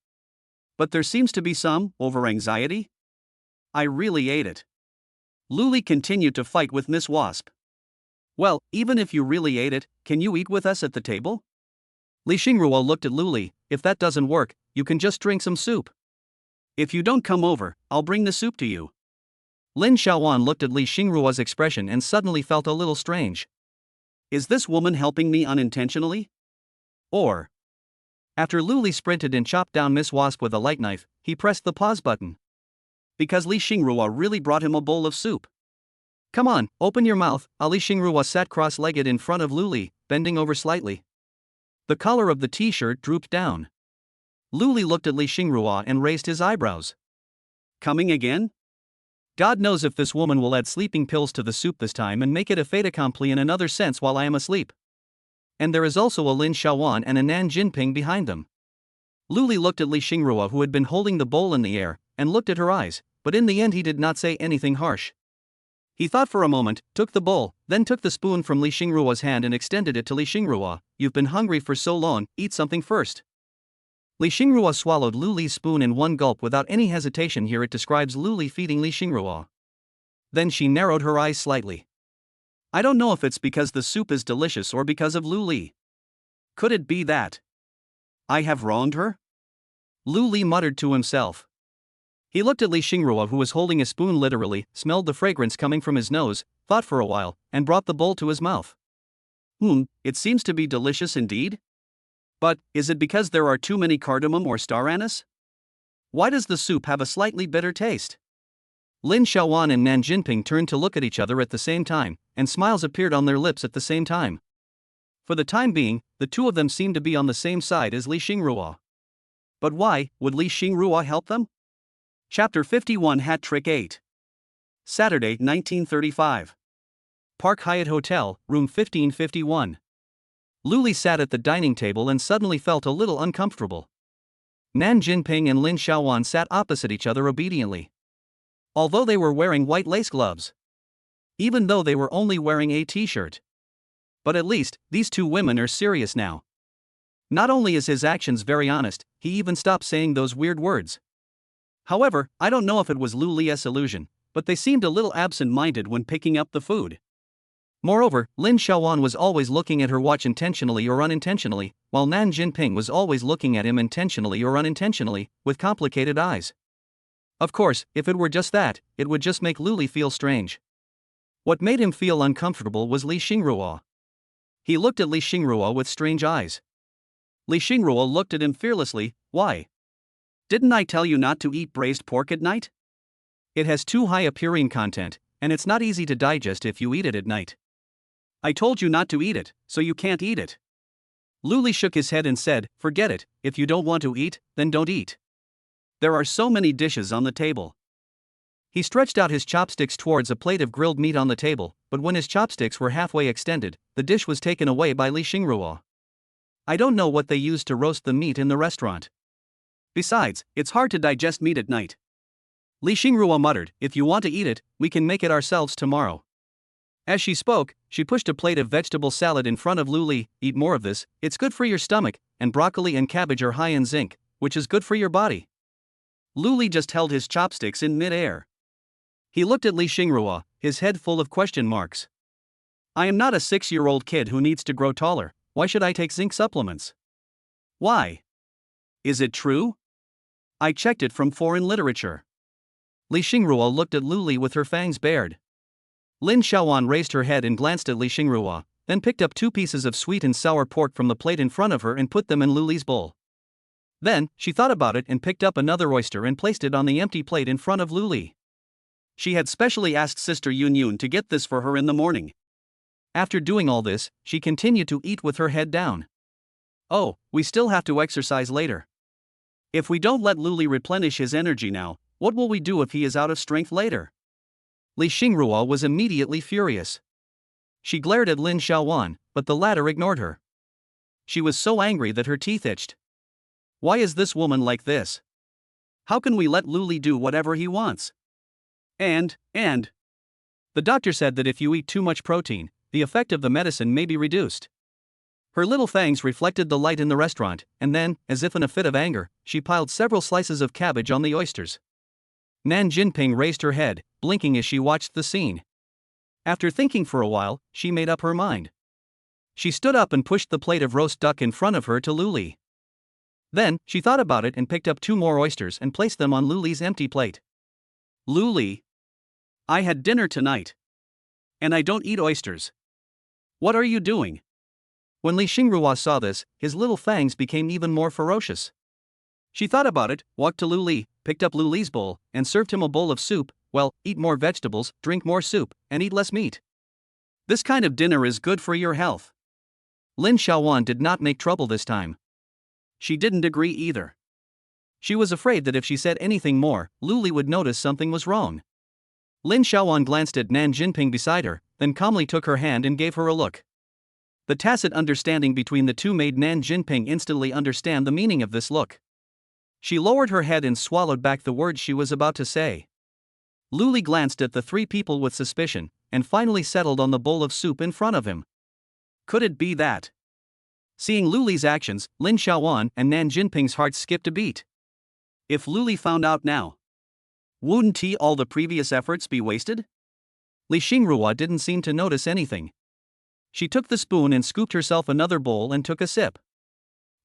But there seems to be some over-anxiety. I really ate it. Lu Li continued to fight with Miss Wasp. Well, even if you really ate it, can you eat with us at the table? Li Xingrua looked at Lu Li. If that doesn't work, you can just drink some soup. If you don't come over, I'll bring the soup to you. Lin Xiaowan looked at Li Xingrua's expression and suddenly felt a little strange. Is this woman helping me unintentionally? Or? After Lu Li sprinted and chopped down Miss Wasp with a light knife, he pressed the pause button. Because Li Xingrua really brought him a bowl of soup. Come on, open your mouth. Li Xingrua sat cross-legged in front of Lu Li, bending over slightly. The collar of the t-shirt drooped down. Lu Li looked at Li Xingrua and raised his eyebrows. Coming again? God knows if this woman will add sleeping pills to the soup this time and make it a fait accompli in another sense while I am asleep. And there is also a Lin Xiaowan and a Nan Jinping behind them. Lu Li looked at Li Xingrua, who had been holding the bowl in the air, and looked at her eyes, but in the end he did not say anything harsh. He thought for a moment, took the bowl, then took the spoon from Li Xingrua's hand and extended it to Li Xingrua. You've been hungry for so long, eat something first. Li Xingrua swallowed Lu Li's spoon in one gulp without any hesitation. Here it describes Lu Li feeding Li Xingrua. Then she narrowed her eyes slightly. I don't know if it's because the soup is delicious or because of Lu Li. Could it be that I have wronged her? Lu Li muttered to himself. He looked at Li Xingrua, who was holding a spoon literally, smelled the fragrance coming from his nose, thought for a while, and brought the bowl to his mouth. It seems to be delicious indeed. But, is it because there are too many cardamom or star anise? Why does the soup have a slightly bitter taste? Lin Xiaowan and Nan Jinping turned to look at each other at the same time, and smiles appeared on their lips at the same time. For the time being, the two of them seemed to be on the same side as Li Xingrua. But why would Li Xingrua help them? Chapter 51 Hat Trick 8. Saturday, 1935. Park Hyatt Hotel, room 1551. Luli sat at the dining table and suddenly felt a little uncomfortable. Nan Jinping and Lin Xiaowan sat opposite each other obediently. Although they were wearing white lace gloves. Even though they were only wearing a t-shirt. But at least, these two women are serious now. Not only is his actions very honest, he even stopped saying those weird words. However, I don't know if it was Luli's illusion, but they seemed a little absent-minded when picking up the food. Moreover, Lin Xiaowan was always looking at her watch intentionally or unintentionally, while Nan Jinping was always looking at him intentionally or unintentionally, with complicated eyes. Of course, if it were just that, it would just make Luli feel strange. What made him feel uncomfortable was Li Xingruo. He looked at Li Xingruo with strange eyes. Li Xingruo looked at him fearlessly. Why? Didn't I tell you not to eat braised pork at night? It has too high a purine content, and it's not easy to digest if you eat it at night. I told you not to eat it, so you can't eat it. Luli shook his head and said, forget it, if you don't want to eat, then don't eat. There are so many dishes on the table. He stretched out his chopsticks towards a plate of grilled meat on the table, but when his chopsticks were halfway extended, the dish was taken away by Li Xingruo. I don't know what they used to roast the meat in the restaurant. Besides, it's hard to digest meat at night. Li Xingruo muttered, if you want to eat it, we can make it ourselves tomorrow. As she spoke, she pushed a plate of vegetable salad in front of Luli. Eat more of this, it's good for your stomach, and broccoli and cabbage are high in zinc, which is good for your body. Luli just held his chopsticks in mid-air. He looked at Li Xingruo, his head full of question marks. I am not a 6-year-old kid who needs to grow taller. Why should I take zinc supplements? Why? Is it true? I checked it from foreign literature. Li Xingruo looked at Luli with her fangs bared. Lin Xiaowan raised her head and glanced at Li Xingruo, then picked up 2 pieces of sweet and sour pork from the plate in front of her and put them in Luli's bowl. Then, she thought about it and picked up another oyster and placed it on the empty plate in front of Luli. She had specially asked Sister Yun to get this for her in the morning. After doing all this, she continued to eat with her head down. Oh, we still have to exercise later. If we don't let Luli replenish his energy now, what will we do if he is out of strength later? Li Xingruo was immediately furious. She glared at Lin Xiaowan, but the latter ignored her. She was so angry that her teeth itched. Why is this woman like this? How can we let Luli do whatever he wants? And, the doctor said that if you eat too much protein, the effect of the medicine may be reduced. Her little fangs reflected the light in the restaurant, and then, as if in a fit of anger, she piled several slices of cabbage on the oysters. Nan Jinping raised her head, blinking as she watched the scene. After thinking for a while, she made up her mind. She stood up and pushed the plate of roast duck in front of her to Luli. Then, she thought about it and picked up 2 more oysters and placed them on Luli's empty plate. Luli, I had dinner tonight. And I don't eat oysters. What are you doing? When Li Xingruo saw this, his little fangs became even more ferocious. She thought about it, walked to Luli, picked up Luli's bowl, and served him a bowl of soup. Well, eat more vegetables, drink more soup, and eat less meat. This kind of dinner is good for your health. Lin Xiaowan did not make trouble this time. She didn't agree either. She was afraid that if she said anything more, Luli would notice something was wrong. Lin Xiaowan glanced at Nan Jinping beside her, then calmly took her hand and gave her a look. The tacit understanding between the two made Nan Jinping instantly understand the meaning of this look. She lowered her head and swallowed back the words she was about to say. Luli glanced at the 3 people with suspicion, and finally settled on the bowl of soup in front of him. Could it be that? Seeing Luli's actions, Lin Xiaowan and Nan Jinping's hearts skipped a beat. If Luli found out now, wouldn't all the previous efforts be wasted? Li Xingruo didn't seem to notice anything. She took the spoon and scooped herself another bowl and took a sip.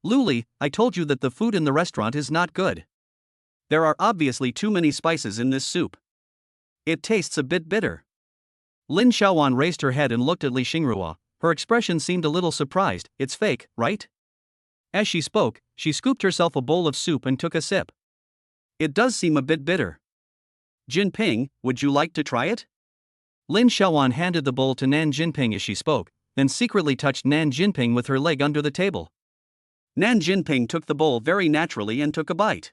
Luli, I told you that the food in the restaurant is not good. There are obviously too many spices in this soup. It tastes a bit bitter. Lin Xiaowan raised her head and looked at Li Xingruo. Her expression seemed a little surprised. It's fake, right? As she spoke, she scooped herself a bowl of soup and took a sip. It does seem a bit bitter. Jinping, would you like to try it? Lin Xiaowan handed the bowl to Nan Jinping as she spoke, then secretly touched Nan Jinping with her leg under the table. Nan Jinping took the bowl very naturally and took a bite.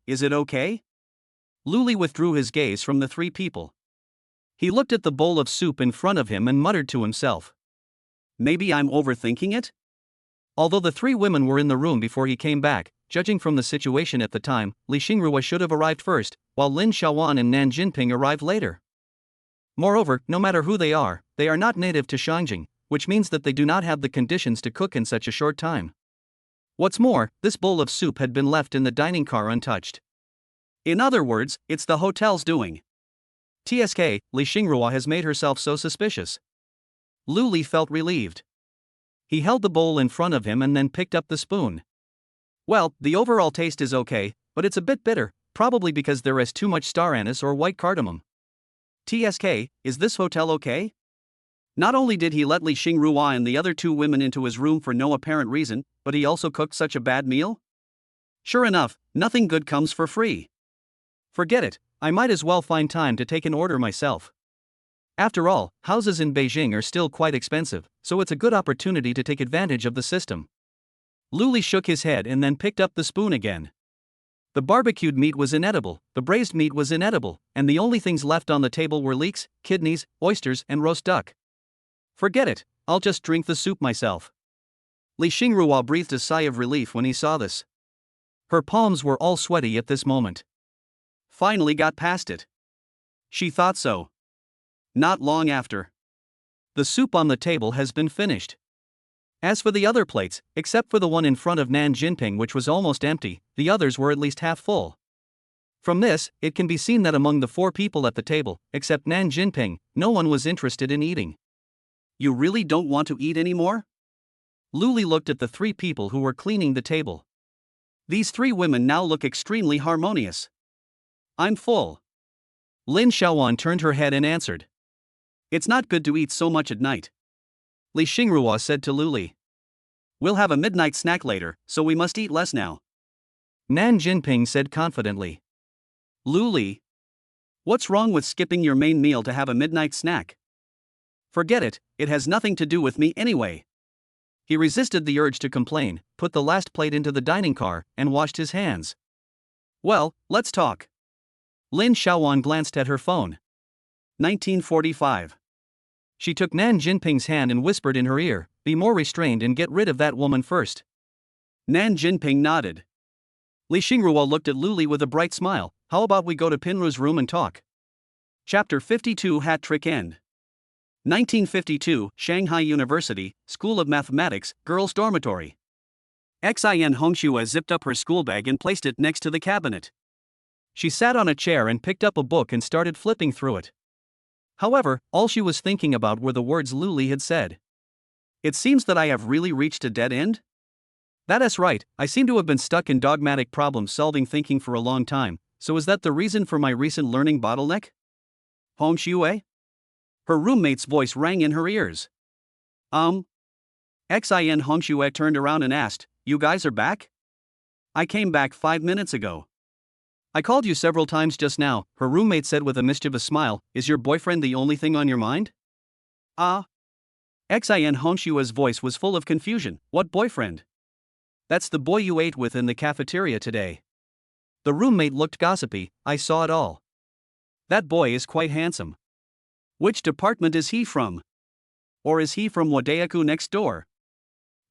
Is it okay? Luli withdrew his gaze from the 3 people. He looked at the bowl of soup in front of him and muttered to himself. Maybe I'm overthinking it? Although the three women were in the room before he came back, judging from the situation at the time, Li Xingrua should have arrived first, while Lin Xiaowan and Nan Jinping arrived later. Moreover, no matter who they are not native to Shangjing, which means that they do not have the conditions to cook in such a short time. What's more, this bowl of soup had been left in the dining car untouched. In other words, it's the hotel's doing. TSK, Li Xingrua has made herself so suspicious. Lu Li felt relieved. He held the bowl in front of him and then picked up the spoon. Well, the overall taste is okay, but it's a bit bitter, probably because there is too much star anise or white cardamom. TSK, is this hotel okay? Not only did he let Li Xingrua and the other two women into his room for no apparent reason, but he also cooked such a bad meal? Sure enough, nothing good comes for free. Forget it, I might as well find time to take an order myself. After all, houses in Beijing are still quite expensive, so it's a good opportunity to take advantage of the system. Lu Li shook his head and then picked up the spoon again. The barbecued meat was inedible, the braised meat was inedible, and the only things left on the table were leeks, kidneys, oysters, and roast duck. Forget it, I'll just drink the soup myself. Li Xingrua breathed a sigh of relief when he saw this. Her palms were all sweaty at this moment. Finally got past it. She thought so. Not long after. The soup on the table has been finished. As for the other plates, except for the one in front of Nan Jinping which was almost empty, the others were at least half full. From this, it can be seen that among the four people at the table, except Nan Jinping, no one was interested in eating. You really don't want to eat anymore? Lu Li looked at the three people who were cleaning the table. These three women now look extremely harmonious. I'm full. Lin Xiaowan turned her head and answered. It's not good to eat so much at night. Li Xingrua said to Lu Li. We'll have a midnight snack later, so we must eat less now. Nan Jinping said confidently. Lu Li. What's wrong with skipping your main meal to have a midnight snack? Forget it, it has nothing to do with me anyway. He resisted the urge to complain, put the last plate into the dining car, and washed his hands. Well, let's talk. Lin Xiaowan glanced at her phone. 1945. She took Nan Jinping's hand and whispered in her ear, be more restrained and get rid of that woman first. Nan Jinping nodded. Li Xingrua looked at Lu Li with a bright smile. How about we go to Pinru's room and talk? Chapter 52 Hat Trick End. 1952, Shanghai University, School of Mathematics, Girls' Dormitory. Xin Hongxue zipped up her school bag and placed it next to the cabinet. She sat on a chair and picked up a book and started flipping through it. However, all she was thinking about were the words Lu Li had said. It seems that I have really reached a dead end? That is right, I seem to have been stuck in dogmatic problem-solving thinking for a long time, so is that the reason for my recent learning bottleneck? Hongxue? Her roommate's voice rang in her ears. Xin Hongxue turned around and asked, You guys are back? I came back 5 minutes ago. I called you several times just now, her roommate said with a mischievous smile. Is your boyfriend the only thing on your mind? Xin Hongxue's voice was full of confusion. What boyfriend? That's the boy you ate with in the cafeteria today. The roommate looked gossipy. I saw it all. That boy is quite handsome. Which department is he from? Or is he from Wadayaku next door?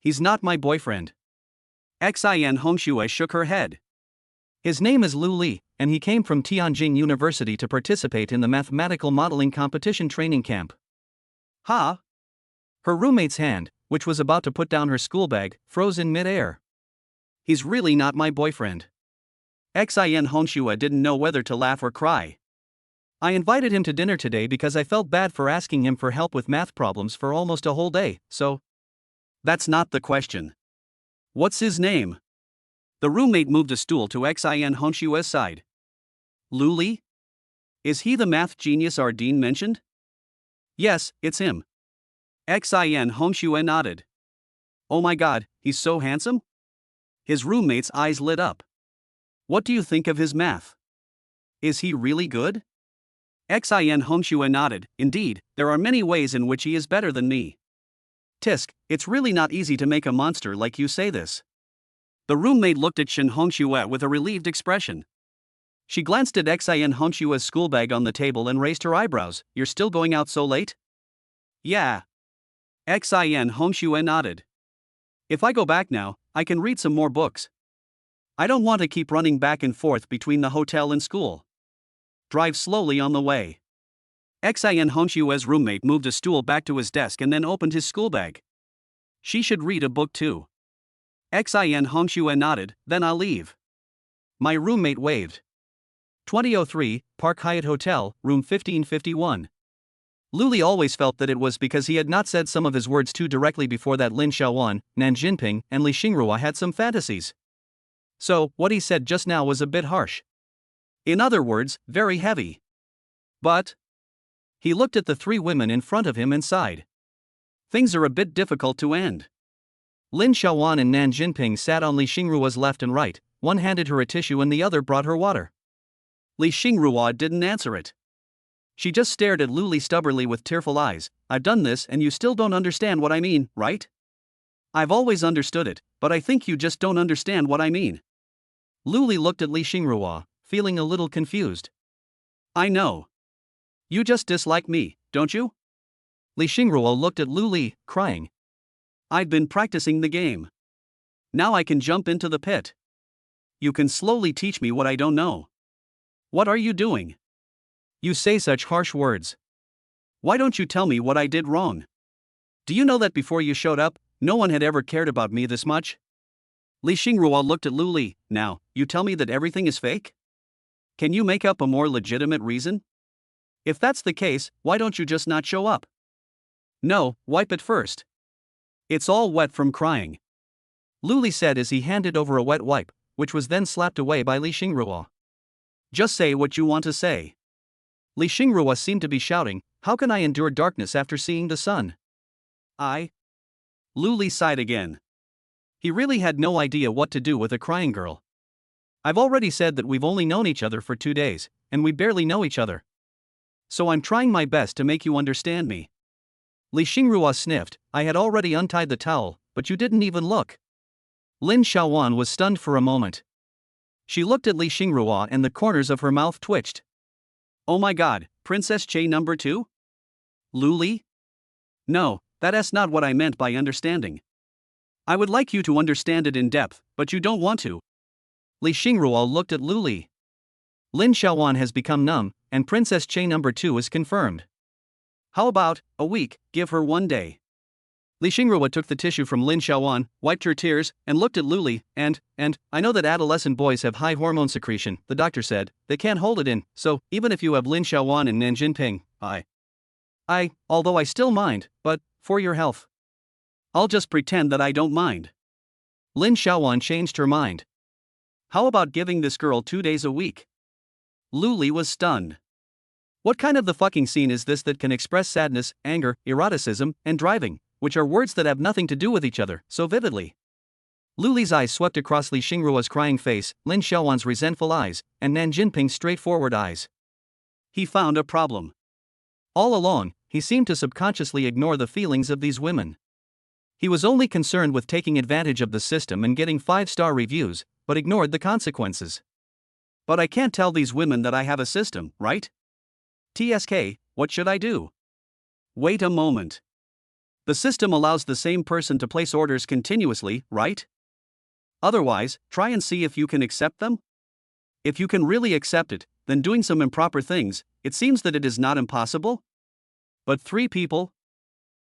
He's not my boyfriend. Xin Hongxue shook her head. His name is Lu Li, and he came from Tianjin University to participate in the mathematical modeling competition training camp. Ha! Her roommate's hand, which was about to put down her school bag, froze in mid-air. He's really not my boyfriend. Xin Hongxue didn't know whether to laugh or cry. I invited him to dinner today because I felt bad for asking him for help with math problems for almost a whole day, so. That's not the question. What's his name? The roommate moved a stool to Xin Hongxue's side. Lu Li? Is he the math genius our dean mentioned? Yes, it's him. Xin Hongxue nodded. Oh my god, he's so handsome? His roommate's eyes lit up. What do you think of his math? Is he really good? Xin Hongxue nodded. Indeed, there are many ways in which he is better than me. Tisk, it's really not easy to make a monster like you say this. The roommate looked at Xin Hongxue with a relieved expression. She glanced at Xin Hongxue's school bag on the table and raised her eyebrows. You're still going out so late? Yeah. Xin Hongxue nodded. If I go back now, I can read some more books. I don't want to keep running back and forth between the hotel and school. Drive slowly on the way. Xin Hongxue's roommate moved a stool back to his desk and then opened his school bag. She should read a book too. Xin Hongxue nodded, then I'll leave. My roommate waved. 2003, Park Hyatt Hotel, room 1551. Luli always felt that it was because he had not said some of his words too directly before that Lin Xiaowan, Nan Jinping, and Li Xingrua had some fantasies. So, what he said just now was a bit harsh. In other words, very heavy. But he looked at the three women in front of him and sighed. Things are a bit difficult to end. Lin Xiaowan and Nan Jinping sat on Li Xingrua's left and right, one handed her a tissue and the other brought her water. Li Xingrua didn't answer it. She just stared at Luli stubbornly with tearful eyes. I've done this and you still don't understand what I mean, right? I've always understood it, but I think you just don't understand what I mean. Luli looked at Li Xingrua, feeling a little confused. I know. You just dislike me, don't you? Li Xingrua looked at Luli, crying. I've been practicing the game. Now I can jump into the pit. You can slowly teach me what I don't know. What are you doing? You say such harsh words. Why don't you tell me what I did wrong? Do you know that before you showed up, no one had ever cared about me this much? Li Xingrua looked at Luli. Now, you tell me that everything is fake? Can you make up a more legitimate reason? If that's the case, why don't you just not show up? No, wipe it first. It's all wet from crying. Luli said as he handed over a wet wipe, which was then slapped away by Li Xingrua. Just say what you want to say. Li Xingrua seemed to be shouting, how can I endure darkness after seeing the sun? Luli sighed again. He really had no idea what to do with a crying girl. I've already said that we've only known each other for 2 days, and we barely know each other. So I'm trying my best to make you understand me. Li Xingrua sniffed. I had already untied the towel, but you didn't even look. Lin Xiaowan was stunned for a moment. She looked at Li Xingrua and the corners of her mouth twitched. Oh my god, Princess Che number 2? Luli? No, that's not what I meant by understanding. I would like you to understand it in depth, but you don't want to. Li Xingrua looked at Luli. Lin Xiaowan has become numb, and Princess Che number 2 is confirmed. How about a week, give her 1 day. Li Xingrua took the tissue from Lin Xiaowan, wiped her tears, and looked at Luli, and, I know that adolescent boys have high hormone secretion, the doctor said, they can't hold it in, so, even if you have Lin Xiaowan and Nan Jinping, although I still mind, but, for your health. I'll just pretend that I don't mind. Lin Xiaowan changed her mind. How about giving this girl 2 days a week? Luli was stunned. What kind of the fucking scene is this that can express sadness, anger, eroticism, and driving, which are words that have nothing to do with each other, so vividly? Luli's eyes swept across Li Xingrua's crying face, Lin Xiaowan's resentful eyes, and Nan Jinping's straightforward eyes. He found a problem. All along, he seemed to subconsciously ignore the feelings of these women. He was only concerned with taking advantage of the system and getting 5-star reviews, but ignored the consequences. But I can't tell these women that I have a system, right? TSK, what should I do? Wait a moment. The system allows the same person to place orders continuously, right? Otherwise, try and see if you can accept them? If you can really accept it, then doing some improper things, it seems that it is not impossible? But 3 people?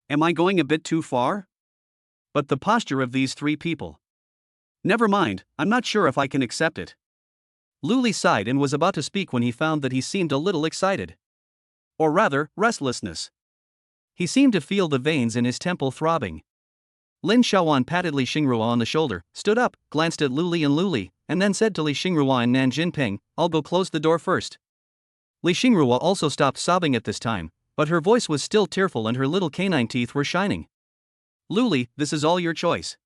Am I going a bit too far? But the posture of these 3 people. Never mind, I'm not sure if I can accept it. Luli sighed and was about to speak when he found that he seemed a little excited. Or rather, restlessness. He seemed to feel the veins in his temple throbbing. Lin Xiaowan patted Li Xingrua on the shoulder, stood up, glanced at Luli, and then said to Li Xingrua and Nan Jinping, I'll go close the door first. Li Xingrua also stopped sobbing at this time, but her voice was still tearful and her little canine teeth were shining. Luli, this is all your choice.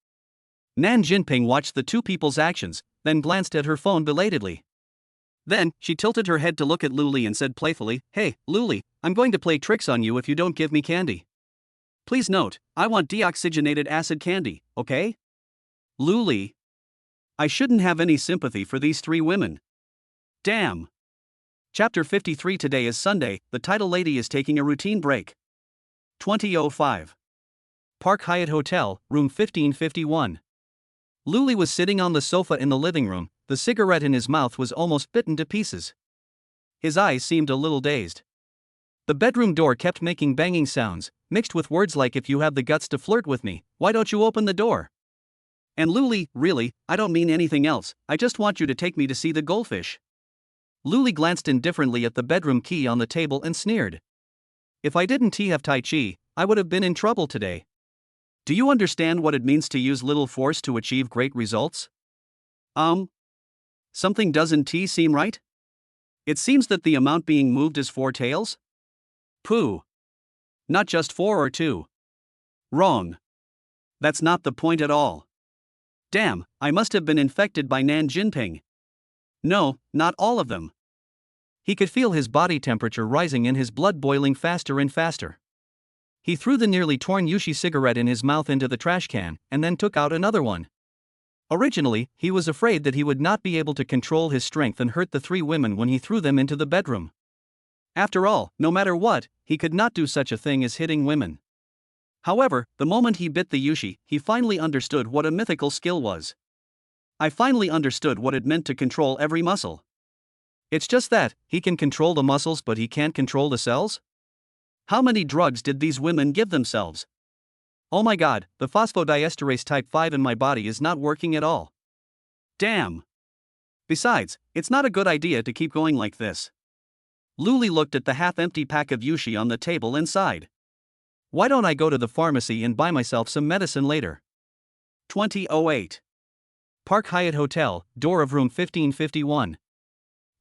Nan Jinping watched the 2 people's actions, then glanced at her phone belatedly. Then, she tilted her head to look at Luli and said playfully, Hey, Luli, I'm going to play tricks on you if you don't give me candy. Please note, I want deoxygenated acid candy, okay? Luli. I shouldn't have any sympathy for these 3 women. Damn. Chapter 53. Today is Sunday, the title lady is taking a routine break. 2005. Park Hyatt Hotel, room 1551. Luli was sitting on the sofa in the living room, the cigarette in his mouth was almost bitten to pieces. His eyes seemed a little dazed. The bedroom door kept making banging sounds, mixed with words like, "If you have the guts to flirt with me, why don't you open the door?" And Luli, "Really, I don't mean anything else, I just want you to take me to see the goldfish." Luli glanced indifferently at the bedroom key on the table and sneered. "If I didn't have Tai Chi, I would have been in trouble today. Do you understand what it means to use little force to achieve great results?" Something doesn't seem right? It seems that the amount being moved is 4 taels? Pooh. Not just 4 or 2. Wrong. That's not the point at all. Damn, I must have been infected by Nan Jinping. No, not all of them. He could feel his body temperature rising and his blood boiling faster and faster. He threw the nearly torn Yushi cigarette in his mouth into the trash can, and then took out another one. Originally, he was afraid that he would not be able to control his strength and hurt the 3 women when he threw them into the bedroom. After all, no matter what, he could not do such a thing as hitting women. However, the moment he bit the Yushi, he finally understood what a mythical skill was. I finally understood what it meant to control every muscle. It's just that, he can control the muscles but he can't control the cells? How many drugs did these women give themselves? Oh my god, the phosphodiesterase type 5 in my body is not working at all. Damn. Besides, it's not a good idea to keep going like this. Luli looked at the half-empty pack of Yushi on the table and sighed. Why don't I go to the pharmacy and buy myself some medicine later? 2008. Park Hyatt Hotel, door of room 1551.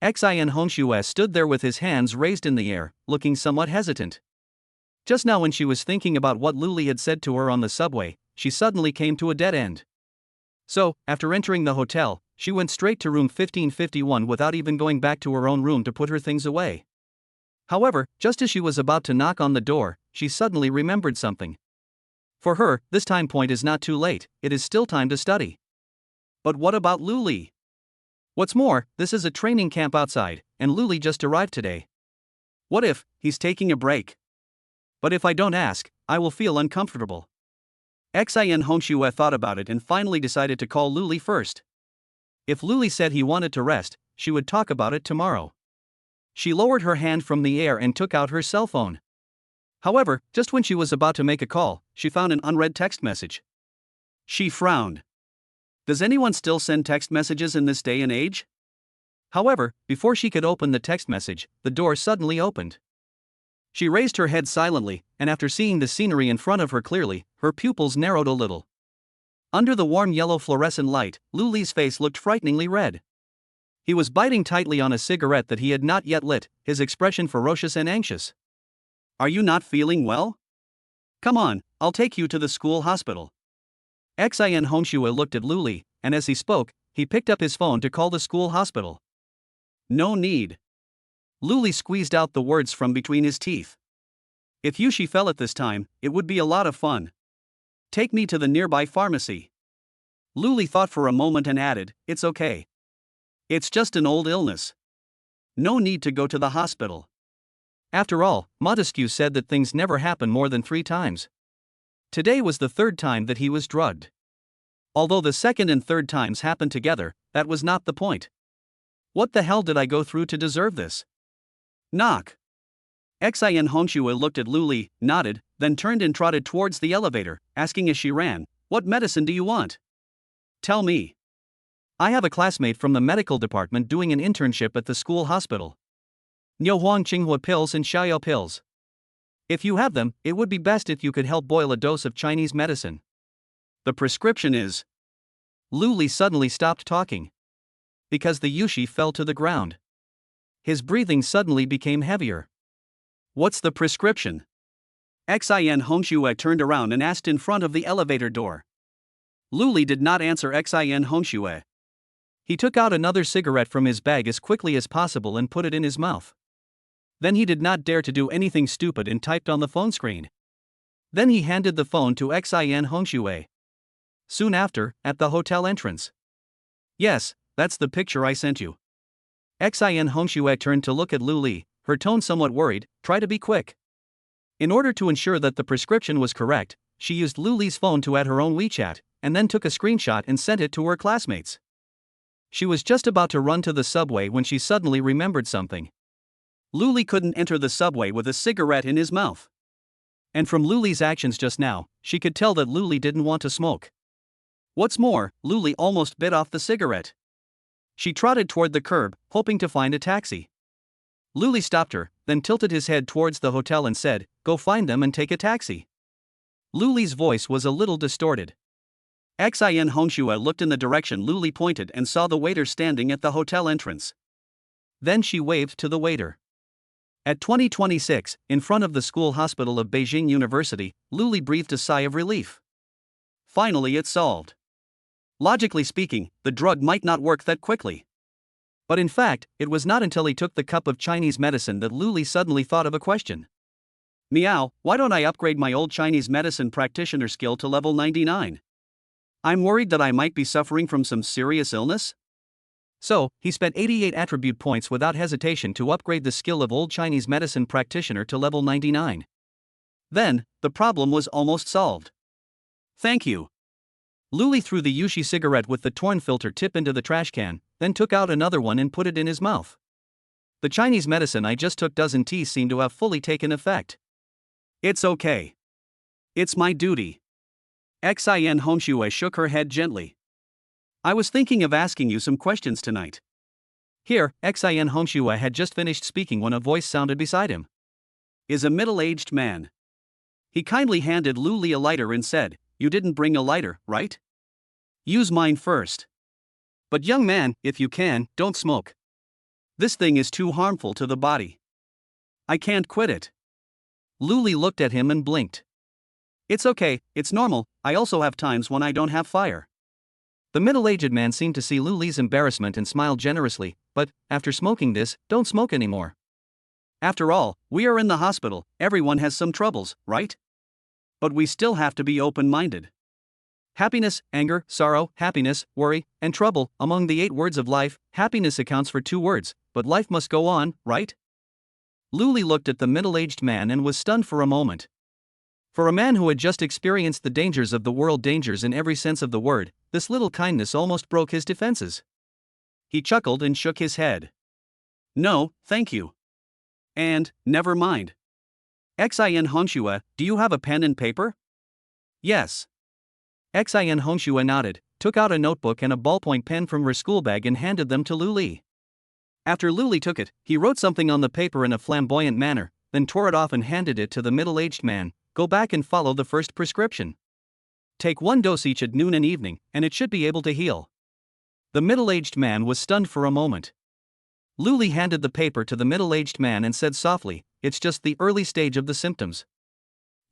Xin Hongxue stood there with his hands raised in the air, looking somewhat hesitant. Just now when she was thinking about what Luli had said to her on the subway, she suddenly came to a dead end. So, after entering the hotel, she went straight to room 1551 without even going back to her own room to put her things away. However, just as she was about to knock on the door, she suddenly remembered something. For her, this time point is not too late, it is still time to study. But what about Luli? What's more, this is a training camp outside, and Luli just arrived today. What if he's taking a break? But if I don't ask, I will feel uncomfortable. Xin Hongxue thought about it and finally decided to call Luli first. If Luli said he wanted to rest, she would talk about it tomorrow. She lowered her hand from the air and took out her cell phone. However, just when she was about to make a call, she found an unread text message. She frowned. Does anyone still send text messages in this day and age? However, before she could open the text message, the door suddenly opened. She raised her head silently, and after seeing the scenery in front of her clearly, her pupils narrowed a little. Under the warm yellow fluorescent light, Luli's face looked frighteningly red. He was biting tightly on a cigarette that he had not yet lit, his expression ferocious and anxious. Are you not feeling well? Come on, I'll take you to the school hospital. Xin Hongxue looked at Luli, and as he spoke, he picked up his phone to call the school hospital. No need. Luli squeezed out the words from between his teeth. If Yushi fell at this time, it would be a lot of fun. Take me to the nearby pharmacy. Luli thought for a moment and added, it's okay. It's just an old illness. No need to go to the hospital. After all, Montesquieu said that things never happen more than 3 times. Today was the 3rd time that he was drugged. Although the 2nd and 3rd times happened together, that was not the point. What the hell did I go through to deserve this? Knock. Xin Hongxue looked at Luli, nodded, then turned and trotted towards the elevator, asking as she ran, what medicine do you want? Tell me. I have a classmate from the medical department doing an internship at the school hospital. Nyohuang Qinghua pills and Xiaoyao pills. If you have them, it would be best if you could help boil a dose of Chinese medicine. The prescription is. Luli suddenly stopped talking. Because the Yushi fell to the ground. His breathing suddenly became heavier. What's the prescription? Xin Hongxue turned around and asked in front of the elevator door. Luli did not answer Xin Hongxue. He took out another cigarette from his bag as quickly as possible and put it in his mouth. Then he did not dare to do anything stupid and typed on the phone screen. Then he handed the phone to Xin Hongxue. Soon after, at the hotel entrance. Yes, that's the picture I sent you. Xin Hongxue turned to look at Luli, her tone somewhat worried, try to be quick. In order to ensure that the prescription was correct, she used Luli's phone to add her own WeChat, and then took a screenshot and sent it to her classmates. She was just about to run to the subway when she suddenly remembered something. Luli couldn't enter the subway with a cigarette in his mouth. And from Luli's actions just now, she could tell that Luli didn't want to smoke. What's more, Luli almost bit off the cigarette. She trotted toward the curb, hoping to find a taxi. Luli stopped her, then tilted his head towards the hotel and said, "Go find them and take a taxi." Luli's voice was a little distorted. Xin Hongxue looked in the direction Luli pointed and saw the waiter standing at the hotel entrance. Then she waved to the waiter. At 2026, in front of the school hospital of Beijing University, Luli breathed a sigh of relief. Finally it's solved. Logically speaking, the drug might not work that quickly. But in fact, it was not until he took the cup of Chinese medicine that Luli suddenly thought of a question. Meow, why don't I upgrade my old Chinese medicine practitioner skill to level 99? I'm worried that I might be suffering from some serious illness? So, he spent 88 attribute points without hesitation to upgrade the skill of old Chinese medicine practitioner to level 99. Then, the problem was almost solved. Thank you. Luli threw the Yushi cigarette with the torn filter tip into the trash can, then took out another one and put it in his mouth. The Chinese medicine I just took doesn't seem to have fully taken effect. It's okay. It's my duty. Xin Hongxue shook her head gently. I was thinking of asking you some questions tonight. Here, Xin Hongxue had just finished speaking when a voice sounded beside him. Is a middle-aged man. He kindly handed Luli a lighter and said, "You didn't bring a lighter, right? Use mine first. But young man, if you can, don't smoke. This thing is too harmful to the body. I can't quit it." Luli looked at him and blinked. It's okay, it's normal, I also have times when I don't have fire. The middle-aged man seemed to see Luli's embarrassment and smiled generously, but, after smoking this, don't smoke anymore. After all, we are in the hospital, everyone has some troubles, right? But we still have to be open-minded. Happiness, anger, sorrow, happiness, worry, and trouble, among the 8 words of life, happiness accounts for 2 words, but life must go on, right? Luli looked at the middle-aged man and was stunned for a moment. For a man who had just experienced the dangers of the world, dangers in every sense of the word, this little kindness almost broke his defenses. He chuckled and shook his head. No, thank you. And, never mind. Xin Hongxue, do you have a pen and paper? Yes. Xin Hongxue nodded, took out a notebook and a ballpoint pen from her school bag and handed them to Luli. After Luli took it, he wrote something on the paper in a flamboyant manner, then tore it off and handed it to the middle-aged man. Go back and follow the first prescription. Take 1 dose each at noon and evening, and it should be able to heal. The middle-aged man was stunned for a moment. Luli handed the paper to the middle-aged man and said softly, "It's just the early stage of the symptoms.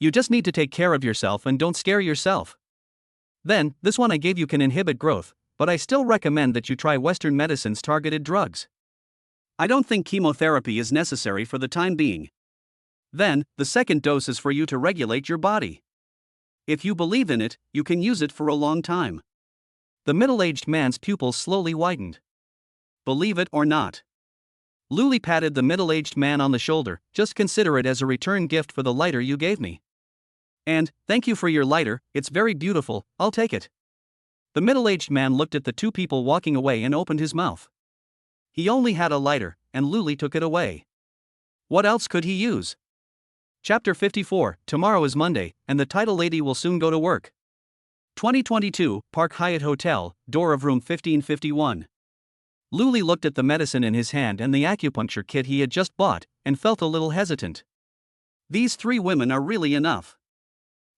You just need to take care of yourself and don't scare yourself. Then, this one I gave you can inhibit growth, but I still recommend that you try Western medicine's targeted drugs. I don't think chemotherapy is necessary for the time being. Then, the second dose is for you to regulate your body. If you believe in it, you can use it for a long time." The middle-aged man's pupils slowly widened. Believe it or not. Luli patted the middle-aged man on the shoulder, "Just consider it as a return gift for the lighter you gave me. And, thank you for your lighter, it's very beautiful, I'll take it." The middle-aged man looked at the 2 people walking away and opened his mouth. He only had a lighter, and Luli took it away. What else could he use? Chapter 54, Tomorrow is Monday, and the title lady will soon go to work. 2022, Park Hyatt Hotel, door of room 1551. Luli looked at the medicine in his hand and the acupuncture kit he had just bought, and felt a little hesitant. These 3 women are really enough.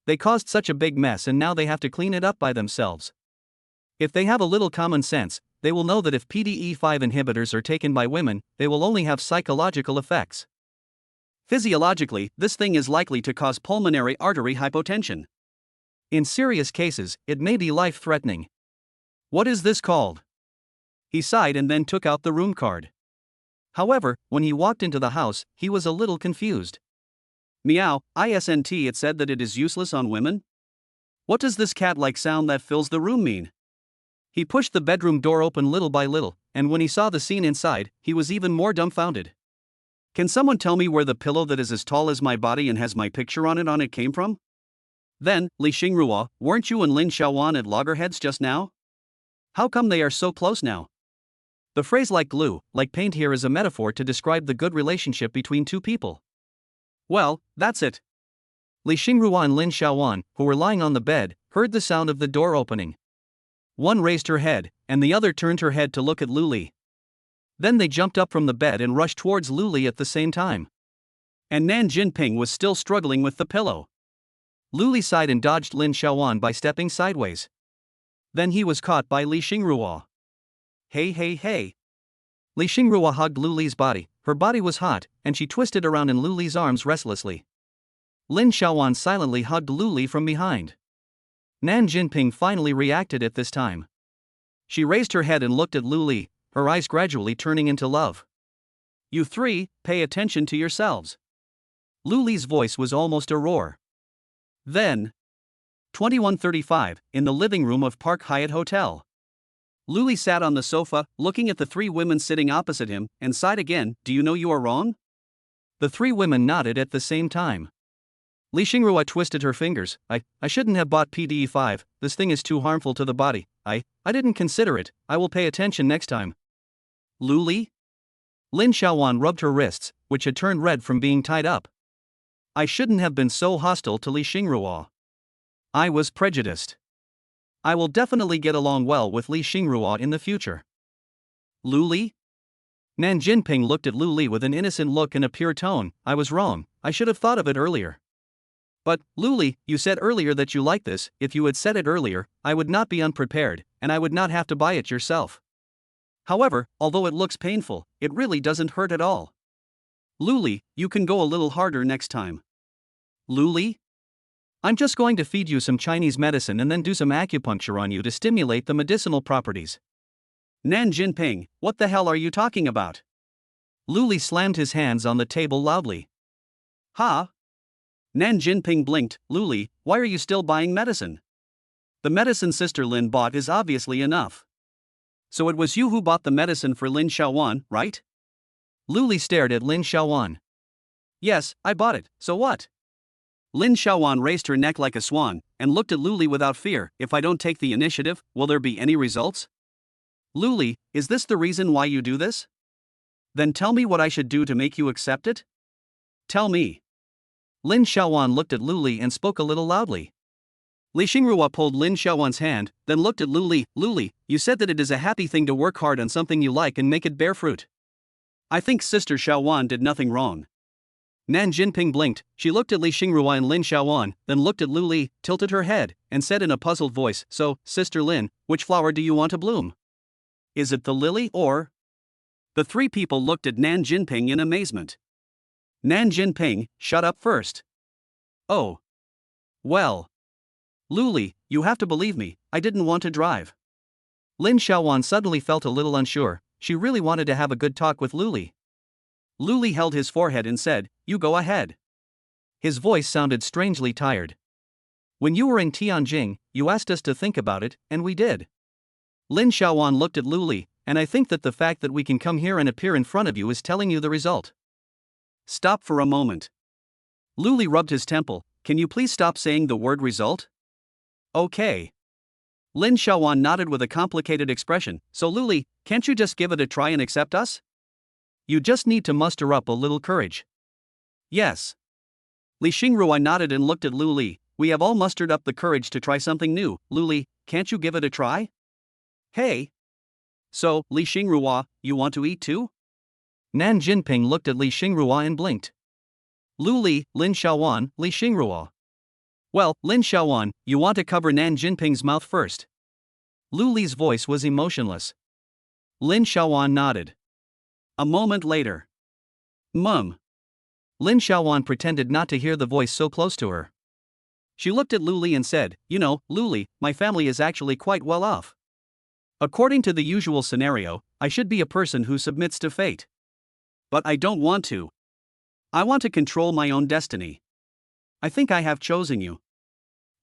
They caused such a big mess and now they have to clean it up by themselves. If they have a little common sense, they will know that if PDE5 inhibitors are taken by women, they will only have psychological effects. Physiologically, this thing is likely to cause pulmonary artery hypotension. In serious cases, it may be life-threatening. What is this called? He sighed and then took out the room card. However, when he walked into the house, he was a little confused. Meow, isn't it said that it is useless on women? What does this cat-like sound that fills the room mean? He pushed the bedroom door open little by little, and when he saw the scene inside, he was even more dumbfounded. Can someone tell me where the pillow that is as tall as my body and has my picture on it came from? Then, Li Xingrua, weren't you and Lin Xiaowan at loggerheads just now? How come they are so close now? The phrase like glue, like paint here is a metaphor to describe the good relationship between two people. Well, that's it. Li Xingrua and Lin Xiaowan, who were lying on the bed, heard the sound of the door opening. One raised her head, and the other turned her head to look at Lu Li. Then they jumped up from the bed and rushed towards Lu Li at the same time. And Nan Jinping was still struggling with the pillow. Lu Li sighed and dodged Lin Xiaowan by stepping sideways. Then he was caught by Li Xingrua. Hey hey hey. Li Xingrua hugged Lu Li's body, her body was hot, and she twisted around in Lu Li's arms restlessly. Lin Xiaowan silently hugged Lu Li from behind. Nan Jinping finally reacted at this time. She raised her head and looked at Lu Li, her eyes gradually turning into love. You three, pay attention to yourselves. Lu Li's voice was almost a roar. Then, 21:35, in the living room of Park Hyatt Hotel. Lu Li sat on the sofa, looking at the three women sitting opposite him, and sighed again. Do you know you are wrong? The three women nodded at the same time. Li Xingrua twisted her fingers. I shouldn't have bought PDE5, this thing is too harmful to the body. I didn't consider it, I will pay attention next time. Lu Li? Lin Xiaowan rubbed her wrists, which had turned red from being tied up. I shouldn't have been so hostile to Li Xingrua. I was prejudiced. I will definitely get along well with Li Xingrua in the future. Lu Li? Nan Jinping looked at Lu Li with an innocent look and a pure tone. I was wrong, I should have thought of it earlier. But, Lu Li, you said earlier that you like this. If you had said it earlier, I would not be unprepared, and I would not have to buy it yourself. However, although it looks painful, it really doesn't hurt at all. Lu Li, you can go a little harder next time. Lu Li? I'm just going to feed you some Chinese medicine and then do some acupuncture on you to stimulate the medicinal properties. Nan Jinping, what the hell are you talking about? Lu Li slammed his hands on the table loudly. Ha? Nan Jinping blinked. Lu Li, why are you still buying medicine? The medicine Sister Lin bought is obviously enough. So it was you who bought the medicine for Lin Xiaowan, right? Lu Li stared at Lin Xiaowan. Yes, I bought it, so what? Lin Xiaowan raised her neck like a swan, and looked at Lu Li without fear. If I don't take the initiative, will there be any results? Lu Li, is this the reason why you do this? Then tell me what I should do to make you accept it? Tell me. Lin Xiaowan looked at Lu Li and spoke a little loudly. Li Xingrua pulled Lin Xiaowan's hand, then looked at Lu Li. Lu Li, you said that it is a happy thing to work hard on something you like and make it bear fruit. I think Sister Xiaowan did nothing wrong. Nan Jinping blinked. She looked at Li Xingrua and Lin Xiaowan, then looked at Lu Li, tilted her head, and said in a puzzled voice, So, Sister Lin, which flower do you want to bloom? Is it the lily or? The three people looked at Nan Jinping in amazement. Nan Jinping, shut up first. Oh. Well. Lu Li, you have to believe me, I didn't want to drive. Lin Xiaowan suddenly felt a little unsure. She really wanted to have a good talk with Lu Li. Lu Li held his forehead and said, You go ahead. His voice sounded strangely tired. When you were in Tianjin, you asked us to think about it, and we did. Lin Xiaowan looked at Lu Li, and I think that the fact that we can come here and appear in front of you is telling you the result. Stop for a moment. Lu Li rubbed his temple. Can you please stop saying the word result? Okay. Lin Xiaowan nodded with a complicated expression. So Lu Li, can't you just give it a try and accept us? You just need to muster up a little courage. Yes. Li Xingrua nodded and looked at Lu Li. We have all mustered up the courage to try something new. Lu Li, can't you give it a try? Hey. So, Li Xingrua, you want to eat too? Nan Jinping looked at Li Xingrua and blinked. Lu Li, Lin Xiaowan, Li Xingrua. Well, Lin Xiaowan, you want to cover Nan Jinping's mouth first. Lu Li's voice was emotionless. Lin Xiaowan nodded. A moment later. Mum. Lin Xiaowan pretended not to hear the voice so close to her. She looked at Lu Li and said, You know, Lu Li, my family is actually quite well off. According to the usual scenario, I should be a person who submits to fate. But I don't want to. I want to control my own destiny. I think I have chosen you.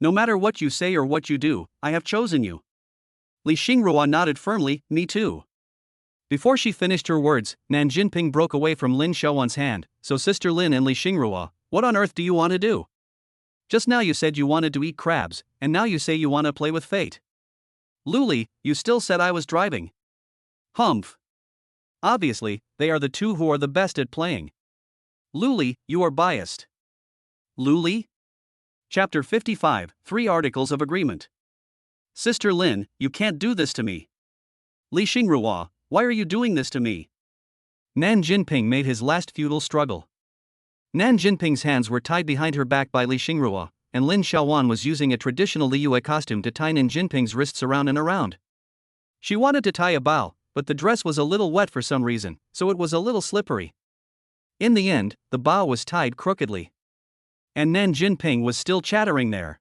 No matter what you say or what you do, I have chosen you. Li Xingrua nodded firmly, Me too. Before she finished her words, Nan Jinping broke away from Lin Xiaowan's hand. So Sister Lin and Li Xingrua, what on earth do you want to do? Just now you said you wanted to eat crabs, and now you say you want to play with fate. Luli, you still said I was driving. Humph. Obviously, they are the two who are the best at playing. Luli, you are biased. Luli? Chapter 55, 3 Articles of Agreement. Sister Lin, you can't do this to me. Li Xingrua, why are you doing this to me? Nan Jinping made his last futile struggle. Nan Jinping's hands were tied behind her back by Li Xingrua, and Lin Xiaowan was using a traditional Liyue costume to tie Nan Jinping's wrists around and around. She wanted to tie a bow, but the dress was a little wet for some reason, so it was a little slippery. In the end, the bow was tied crookedly. And Nan Jinping was still chattering there.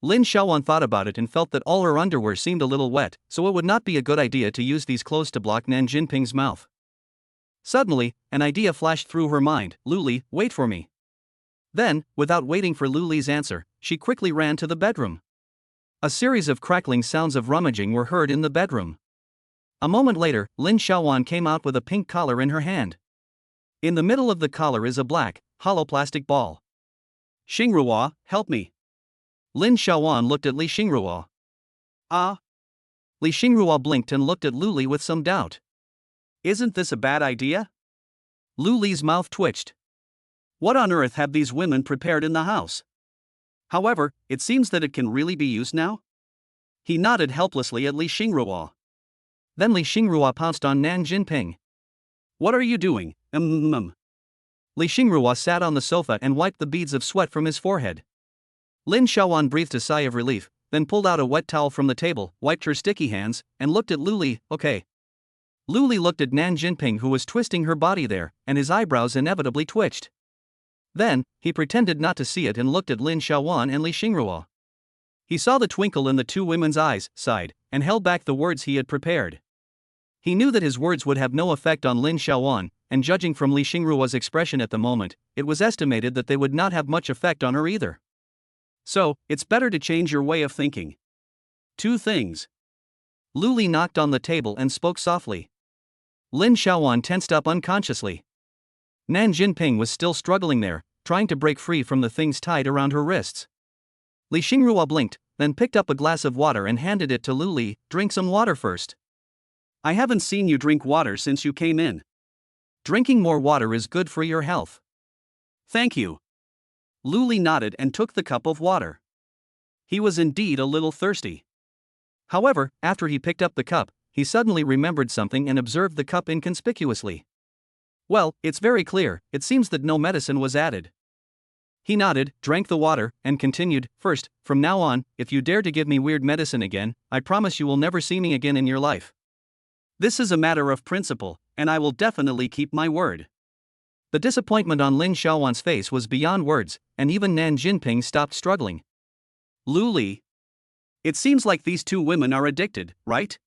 Lin Xiaowan thought about it and felt that all her underwear seemed a little wet, so it would not be a good idea to use these clothes to block Nan Jinping's mouth. Suddenly, an idea flashed through her mind. Luli, wait for me. Then, without waiting for Luli's answer, she quickly ran to the bedroom. A series of crackling sounds of rummaging were heard in the bedroom. A moment later, Lin Xiaowan came out with a pink collar in her hand. In the middle of the collar is a black, hollow plastic ball. Xingrua, help me. Lin Xiaowan looked at Li Xingrua. Ah? Li Xingrua blinked and looked at Luli with some doubt. Isn't this a bad idea? Luli's mouth twitched. What on earth have these women prepared in the house? However, it seems that it can really be used now. He nodded helplessly at Li Xingrua. Then Li Xingrua pounced on Nan Jinping. What are you doing? Li Xingrua sat on the sofa and wiped the beads of sweat from his forehead. Lin Xiaowan breathed a sigh of relief, then pulled out a wet towel from the table, wiped her sticky hands, and looked at Luli. Okay. Luli looked at Nan Jinping, who was twisting her body there, and his eyebrows inevitably twitched. Then, he pretended not to see it and looked at Lin Xiaowan and Li Xingrua. He saw the twinkle in the two women's eyes, sighed, and held back the words he had prepared. He knew that his words would have no effect on Lin Xiaowan, and judging from Li Xingrua's expression at the moment, it was estimated that they would not have much effect on her either. So, it's better to change your way of thinking. 2 things. Luli knocked on the table and spoke softly. Lin Xiaowan tensed up unconsciously. Nan Jinping was still struggling there, trying to break free from the things tied around her wrists. Li Xingrua blinked, then picked up a glass of water and handed it to Luli. Drink some water first. I haven't seen you drink water since you came in. Drinking more water is good for your health. Thank you. Luli nodded and took the cup of water. He was indeed a little thirsty. However, after he picked up the cup, he suddenly remembered something and observed the cup inconspicuously. Well, it's very clear, it seems that no medicine was added. He nodded, drank the water, and continued, First, from now on, if you dare to give me weird medicine again, I promise you will never see me again in your life. This is a matter of principle, and I will definitely keep my word. The disappointment on Lin Xiaowan's face was beyond words, and even Nan Jinping stopped struggling. Luli. It seems like these 2 women are addicted, right?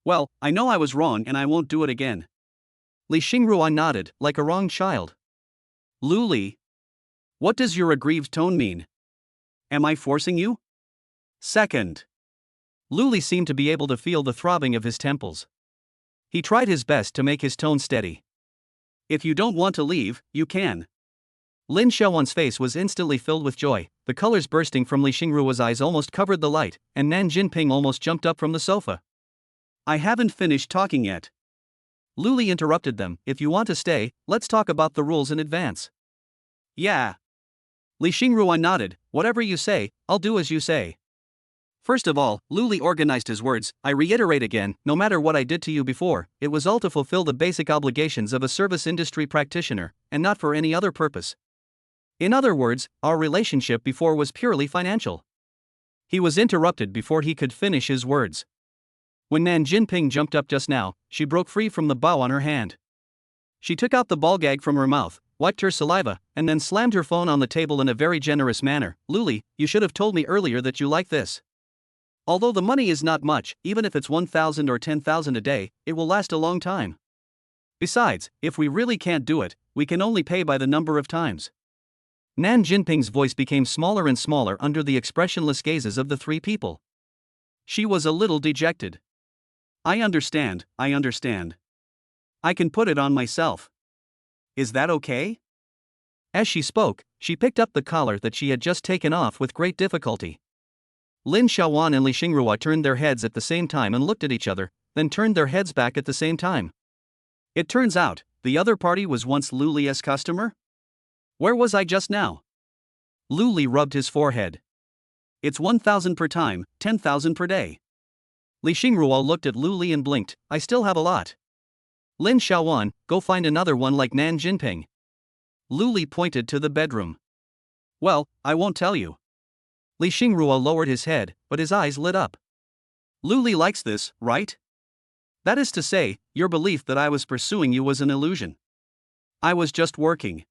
Well, I know I was wrong and I won't do it again. Li Xingrua nodded, like a wronged child. Luli. What does your aggrieved tone mean? Am I forcing you? Second. Luli seemed to be able to feel the throbbing of his temples. He tried his best to make his tone steady. If you don't want to leave, you can. Lin Xiaowan's face was instantly filled with joy, the colors bursting from Li Xingrua's eyes almost covered the light, and Nan Jinping almost jumped up from the sofa. I haven't finished talking yet. Luli interrupted them. If you want to stay, let's talk about the rules in advance. Yeah. Li Xingrua nodded. Whatever you say, I'll do as you say. First of all, Luli organized his words. I reiterate again, no matter what I did to you before, it was all to fulfill the basic obligations of a service industry practitioner, and not for any other purpose. In other words, our relationship before was purely financial. He was interrupted before he could finish his words. When Nan Jinping jumped up just now, she broke free from the bow on her hand. She took out the ball gag from her mouth, wiped her saliva, and then slammed her phone on the table in a very generous manner. Luli, you should have told me earlier that you like this. Although the money is not much, even if it's 1,000 or 10,000 a day, it will last a long time. Besides, if we really can't do it, we can only pay by the number of times. Nan Jinping's voice became smaller and smaller under the expressionless gazes of the 3 people. She was a little dejected. I understand. I can put it on myself. Is that okay? As she spoke, she picked up the collar that she had just taken off with great difficulty. Lin Xiaowan and Li Xingrua turned their heads at the same time and looked at each other, then turned their heads back at the same time. It turns out, the other party was once Lu Li's customer? Where was I just now? Lu Li rubbed his forehead. It's 1,000 per time, 10,000 per day. Li Xingrua looked at Lu Li and blinked. I still have a lot. Lin Xiaowan, go find another one like Nan Jinping. Lu Li pointed to the bedroom. Well, I won't tell you. Li Xingrua lowered his head, but his eyes lit up. Lu Li likes this, right? That is to say, your belief that I was pursuing you was an illusion. I was just working.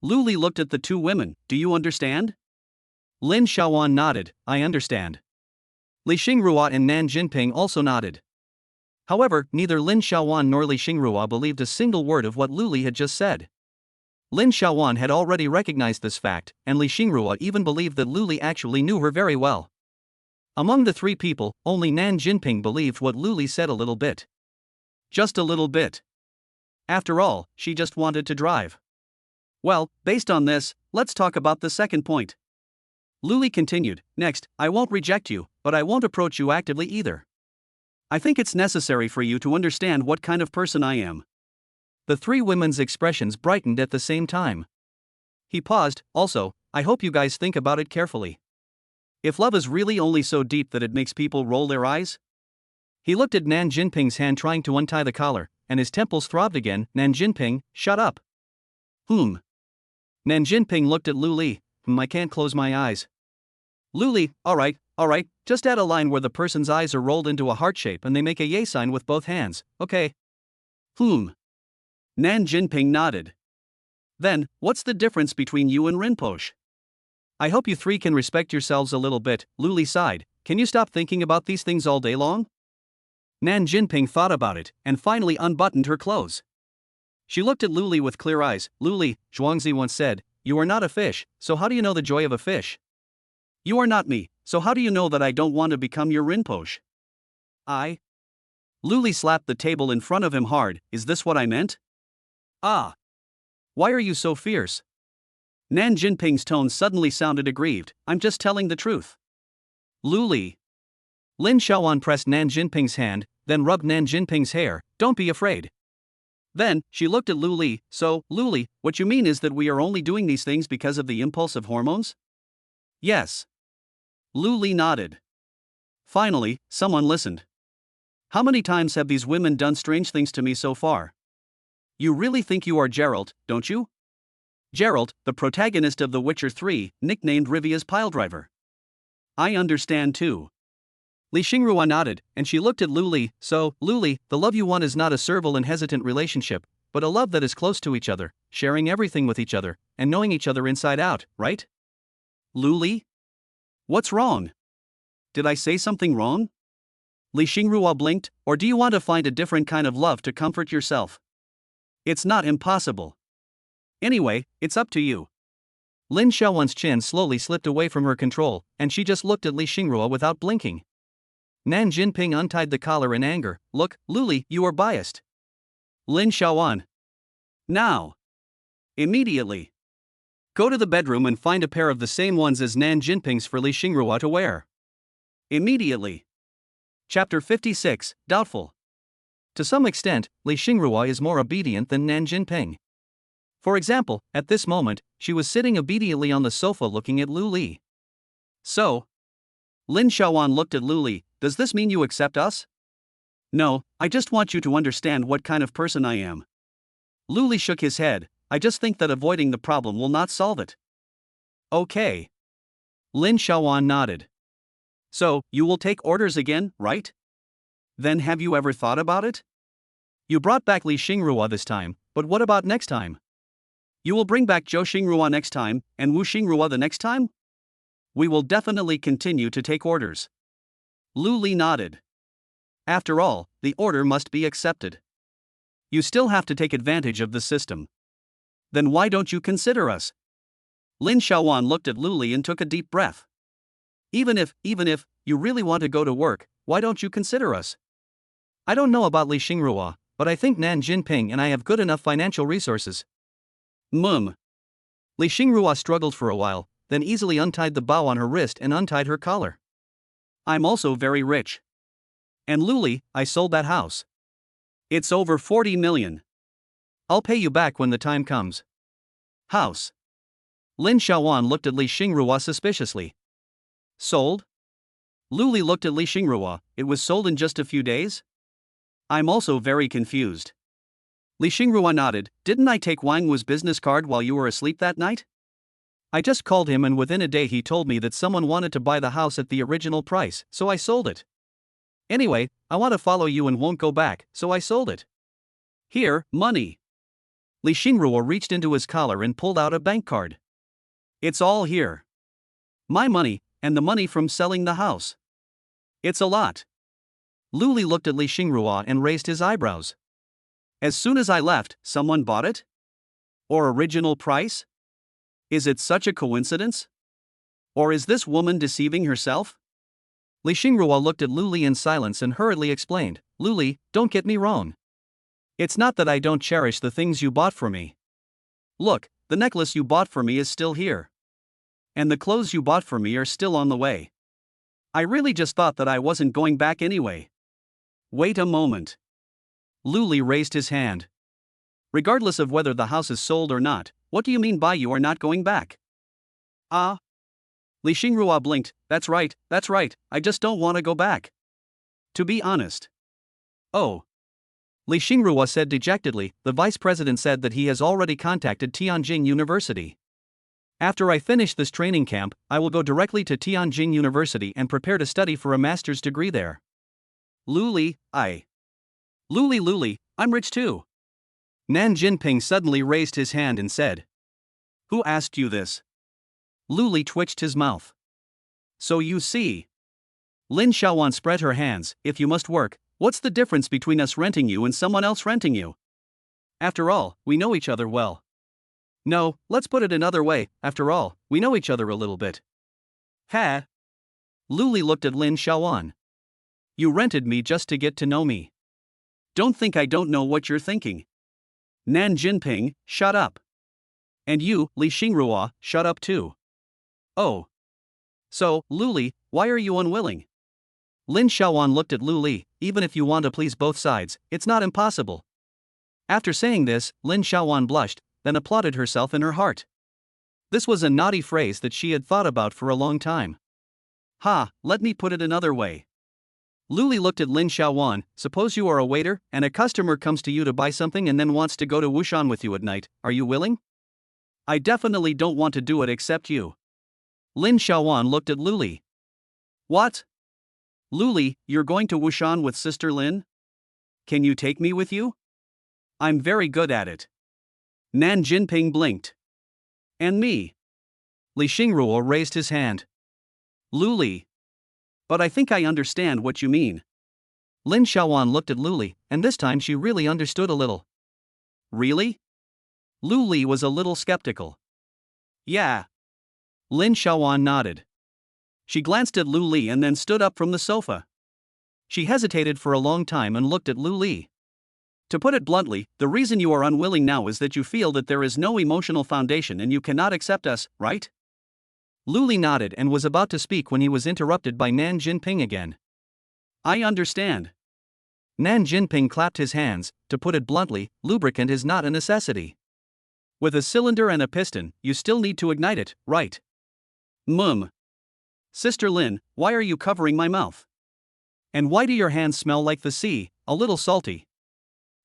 Lu Li looked at the two women. Do you understand? Lin Xiaowan nodded. I understand. Li Xingrua and Nan Jinping also nodded. However, neither Lin Xiaowan nor Li Xingrua believed a single word of what Lu Li had just said. Lin Xiaowan had already recognized this fact, and Li Xingrua even believed that Lu Li actually knew her very well. Among the three people, only Nan Jinping believed what Lu Li said a little bit. Just a little bit. After all, she just wanted to drive. Well, based on this, let's talk about the second point. Lu Li continued, next, I won't reject you, but I won't approach you actively either. I think it's necessary for you to understand what kind of person I am. The three women's expressions brightened at the same time. He paused. Also, I hope you guys think about it carefully. If love is really only so deep that it makes people roll their eyes? He looked at Nan Jinping's hand trying to untie the collar, and his temples throbbed again. Nan Jinping, shut up. Nan Jinping looked at Lu Li. I can't close my eyes. Lu Li, alright, just add a line where the person's eyes are rolled into a heart shape and they make a yay sign with both hands, okay? Nan Jinping nodded. Then, what's the difference between you and Rinpoche? I hope you three can respect yourselves a little bit. Lu Li sighed. Can you stop thinking about these things all day long? Nan Jinping thought about it, and finally unbuttoned her clothes. She looked at Lu Li with clear eyes. Lu Li, Zhuangzi once said, you are not a fish, so how do you know the joy of a fish? You are not me, so how do you know that I don't want to become your Rinpoche? Lu Li slapped the table in front of him hard. Is this what I meant? Why are you so fierce? Nan Jinping's tone suddenly sounded aggrieved. I'm just telling the truth. Lu Li. Lin Xiaowan pressed Nan Jinping's hand, then rubbed Nan Jinping's hair. Don't be afraid. Then, she looked at Lu Li. So, Lu Li, what you mean is that we are only doing these things because of the impulse of hormones? Yes. Lu Li nodded. Finally, someone listened. How many times have these women done strange things to me so far? You really think you are Geralt, don't you? Geralt, the protagonist of The Witcher 3, nicknamed Rivia's piledriver. I understand too. Li Xingrua nodded, and she looked at Lu Li. So, Lu Li, the love you want is not a servile and hesitant relationship, but a love that is close to each other, sharing everything with each other, and knowing each other inside out, right? Lu Li? What's wrong? Did I say something wrong? Li Xingrua blinked. Or do you want to find a different kind of love to comfort yourself? It's not impossible. Anyway, it's up to you. Lin Xiaowan's chin slowly slipped away from her control, and she just looked at Li Xingrua without blinking. Nan Jinping untied the collar in anger. Look, Lu Li, you are biased. Lin Xiaowan. Now. Immediately. Go to the bedroom and find a pair of the same ones as Nan Jinping's for Li Xingrua to wear. Immediately. Chapter 56, Doubtful. To some extent, Li Xingrua is more obedient than Nan Jinping. For example, at this moment, she was sitting obediently on the sofa looking at Lu Li. So? Lin Xiaowan looked at Lu Li. Does this mean you accept us? No, I just want you to understand what kind of person I am. Lu Li shook his head. I just think that avoiding the problem will not solve it. Okay. Lin Xiaowan nodded. So, you will take orders again, right? Then have you ever thought about it? You brought back Li Xingrua this time, but what about next time? You will bring back Zhou Xingrua next time, and Wu Xingrua the next time? We will definitely continue to take orders. Lu Li nodded. After all, the order must be accepted. You still have to take advantage of the system. Then why don't you consider us? Lin Xiaowan looked at Lu Li and took a deep breath. Even if you really want to go to work, why don't you consider us? I don't know about Li Xingrua, but I think Nan Jinping and I have good enough financial resources. Li Xingrua struggled for a while, then easily untied the bow on her wrist and untied her collar. I'm also very rich. And Luli, I sold that house. It's over 40 million. I'll pay you back when the time comes. House. Lin Xiaowan looked at Li Xingrua suspiciously. Sold? Luli looked at Li Xingrua. It was sold in just a few days? I'm also very confused. Li Xingrua nodded. Didn't I take Wang Wu's business card while you were asleep that night? I just called him and within a day he told me that someone wanted to buy the house at the original price, so I sold it. Anyway, I want to follow you and won't go back, so I sold it. Here, money. Li Xingrua reached into his collar and pulled out a bank card. It's all here. My money, and the money from selling the house. It's a lot. Luli looked at Li Xingrua and raised his eyebrows. As soon as I left, someone bought it? Or original price? Is it such a coincidence? Or is this woman deceiving herself? Li Xingrua looked at Luli in silence and hurriedly explained, Luli, don't get me wrong. It's not that I don't cherish the things you bought for me. Look, the necklace you bought for me is still here. And the clothes you bought for me are still on the way. I really just thought that I wasn't going back anyway. Wait a moment. Luli raised his hand. Regardless of whether the house is sold or not, what do you mean by you are not going back? Ah. Li Xingrua blinked. That's right, I just don't want to go back. To be honest. Oh. Li Xingrua said dejectedly, the vice president said that he has already contacted Tianjin University. After I finish this training camp, I will go directly to Tianjin University and prepare to study for a master's degree there. Luli, I'm rich too. Nan Jinping suddenly raised his hand and said. Who asked you this? Luli twitched his mouth. So you see. Lin Xiaowan spread her hands. If you must work, what's the difference between us renting you and someone else renting you? After all, we know each other well. No, let's put it another way, after all, we know each other a little bit. Ha! Luli looked at Lin Xiaowan. You rented me just to get to know me. Don't think I don't know what you're thinking. Nan Jinping, shut up. And you, Li Xingrua, shut up too. Oh. So, Luli, why are you unwilling? Lin Xiaowan looked at Luli. Even if you want to please both sides, it's not impossible. After saying this, Lin Xiaowan blushed, then applauded herself in her heart. This was a naughty phrase that she had thought about for a long time. Ha, let me put it another way. Luli looked at Lin Xiaowan. Suppose you are a waiter, and a customer comes to you to buy something and then wants to go to Wushan with you at night, are you willing? I definitely don't want to do it except you. Lin Xiaowan looked at Luli. What? Luli, you're going to Wushan with Sister Lin? Can you take me with you? I'm very good at it. Nan Jinping blinked. And me. Li Xingrua raised his hand. Luli. But I think I understand what you mean. Lin Xiaowan looked at Luli, and this time she really understood a little. Really? Luli was a little skeptical. Yeah. Lin Xiaowan nodded. She glanced at Luli and then stood up from the sofa. She hesitated for a long time and looked at Luli. To put it bluntly, the reason you are unwilling now is that you feel that there is no emotional foundation and you cannot accept us, right? Luli nodded and was about to speak when he was interrupted by Nan Jinping again. I understand. Nan Jinping clapped his hands. To put it bluntly, lubricant is not a necessity. With a cylinder and a piston, you still need to ignite it, right? Sister Lin, why are you covering my mouth? And why do your hands smell like the sea, a little salty?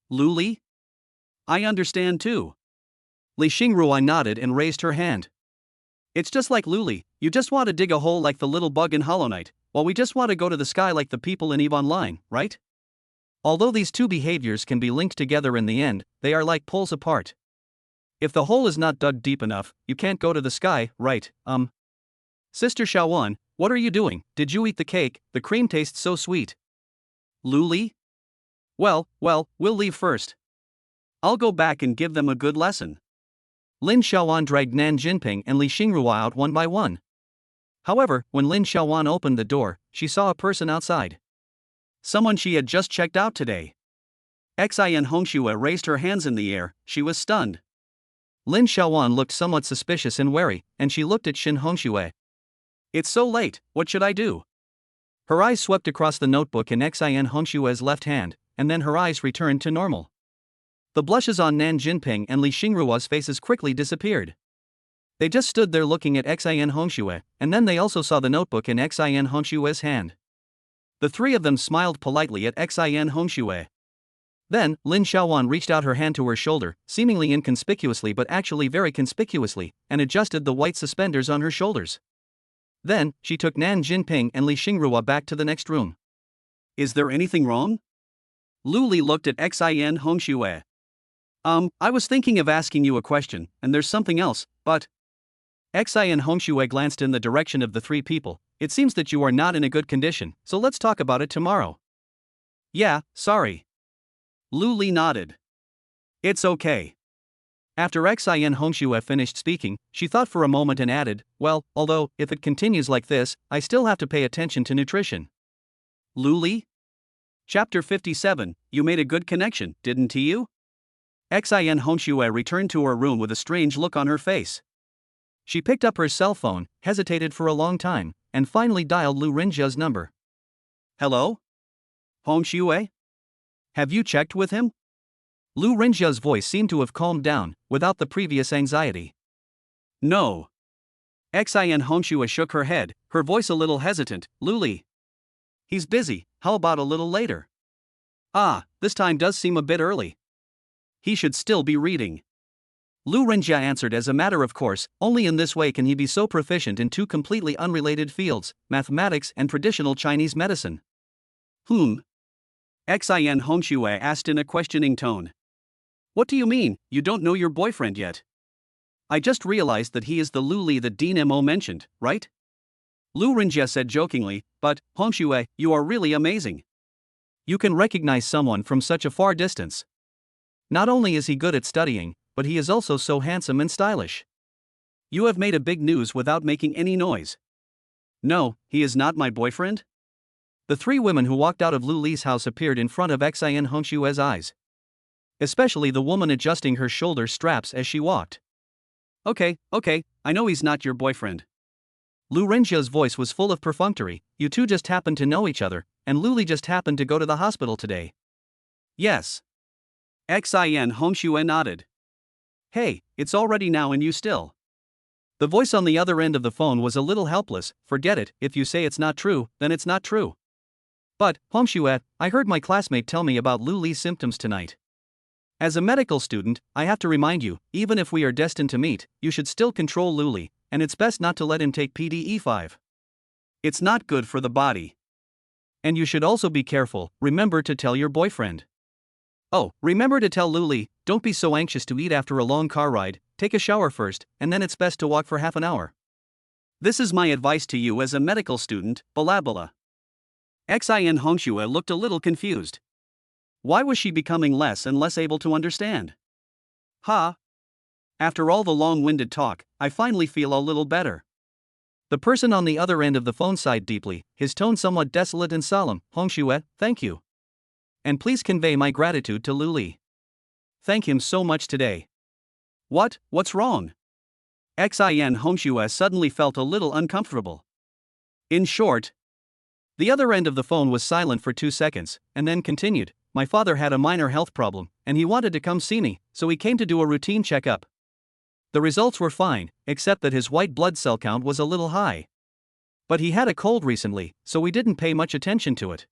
Luli? I understand too. Li Xingrua nodded and raised her hand. It's just like Luli, you just want to dig a hole like the little bug in Hollow Knight, while we just want to go to the sky like the people in EVE Online, right? Although these two behaviors can be linked together in the end, they are like poles apart. If the hole is not dug deep enough, you can't go to the sky, right? Sister Xiaowan, what are you doing? Did you eat the cake? The cream tastes so sweet. Luli? Well, we'll leave first. I'll go back and give them a good lesson. Lin Xiaowan dragged Nan Jinping and Li Xingrua out one by one. However, when Lin Xiaowan opened the door, she saw a person outside. Someone she had just checked out today. Xin Hongxue raised her hands in the air. She was stunned. Lin Xiaowan looked somewhat suspicious and wary, and she looked at Shin Hongxue. It's so late, what should I do? Her eyes swept across the notebook in Xin Hongxue's left hand, and then her eyes returned to normal. The blushes on Nan Jinping and Li Xingruo's faces quickly disappeared. They just stood there looking at Xin Hongxue, and then they also saw the notebook in Xin Hongxue's hand. The three of them smiled politely at Xin Hongxue. Then, Lin Xiaowan reached out her hand to her shoulder, seemingly inconspicuously but actually very conspicuously, and adjusted the white suspenders on her shoulders. Then, she took Nan Jinping and Li Xingruo back to the next room. Is there anything wrong? Lu Li looked at Xin Hongxue. I was thinking of asking you a question, and there's something else, but... Xin Hongxue glanced in the direction of the three people. It seems that you are not in a good condition, so let's talk about it tomorrow. Yeah, sorry. Lu Li nodded. It's okay. After Xin Hongxue finished speaking, she thought for a moment and added, well, although, if it continues like this, I still have to pay attention to nutrition. Lu Li? Chapter 57, You made a good connection, didn't you? Xin Hongxue returned to her room with a strange look on her face. She picked up her cell phone, hesitated for a long time, and finally dialed Lu Rinjia's number. Hello? Hongxue? Have you checked with him? Lu Rinjia's voice seemed to have calmed down, without the previous anxiety. No. Xin Hongxue shook her head, her voice a little hesitant. Lu Li. He's busy, how about a little later? Ah, this time does seem a bit early. He should still be reading. Lu Rinjia answered as a matter of course, only in this way can he be so proficient in two completely unrelated fields, mathematics and traditional Chinese medicine. Xin Hongxue asked in a questioning tone. What do you mean, you don't know your boyfriend yet? I just realized that he is the Lu Li that Dean Mo mentioned, right? Lu Rinjia said jokingly, but, Hongxue, you are really amazing. You can recognize someone from such a far distance. Not only is he good at studying, but he is also so handsome and stylish. You have made a big news without making any noise. No, he is not my boyfriend? The three women who walked out of Lu Li's house appeared in front of Xin Hongxue's eyes. Especially the woman adjusting her shoulder straps as she walked. Okay, I know he's not your boyfriend. Lu Rinjia's voice was full of perfunctory, you two just happened to know each other, and Lu Li just happened to go to the hospital today. Yes. Xin Hongxue nodded. Hey, it's already now and you still. The voice on the other end of the phone was a little helpless. Forget it, if you say it's not true, then it's not true. But, Hongxue, I heard my classmate tell me about Lu Li's symptoms tonight. As a medical student, I have to remind you, even if we are destined to meet, you should still control Lu Li, and it's best not to let him take PDE5. It's not good for the body. And you should also be careful, remember to tell your boyfriend. Oh, remember to tell Lu Li, don't be so anxious to eat after a long car ride, take a shower first, and then it's best to walk for half an hour. This is my advice to you as a medical student, blah. Xin Hongxue looked a little confused. Why was she becoming less and less able to understand? After all the long-winded talk, I finally feel a little better. The person on the other end of the phone sighed deeply, his tone somewhat desolate and solemn. Hongxue, thank you. And please convey my gratitude to Lu Li. Thank him so much today. What's wrong? Xin Hongxue suddenly felt a little uncomfortable. In short, the other end of the phone was silent for 2 seconds, and then continued, my father had a minor health problem, and he wanted to come see me, so he came to do a routine checkup. The results were fine, except that his white blood cell count was a little high. But he had a cold recently, so we didn't pay much attention to it.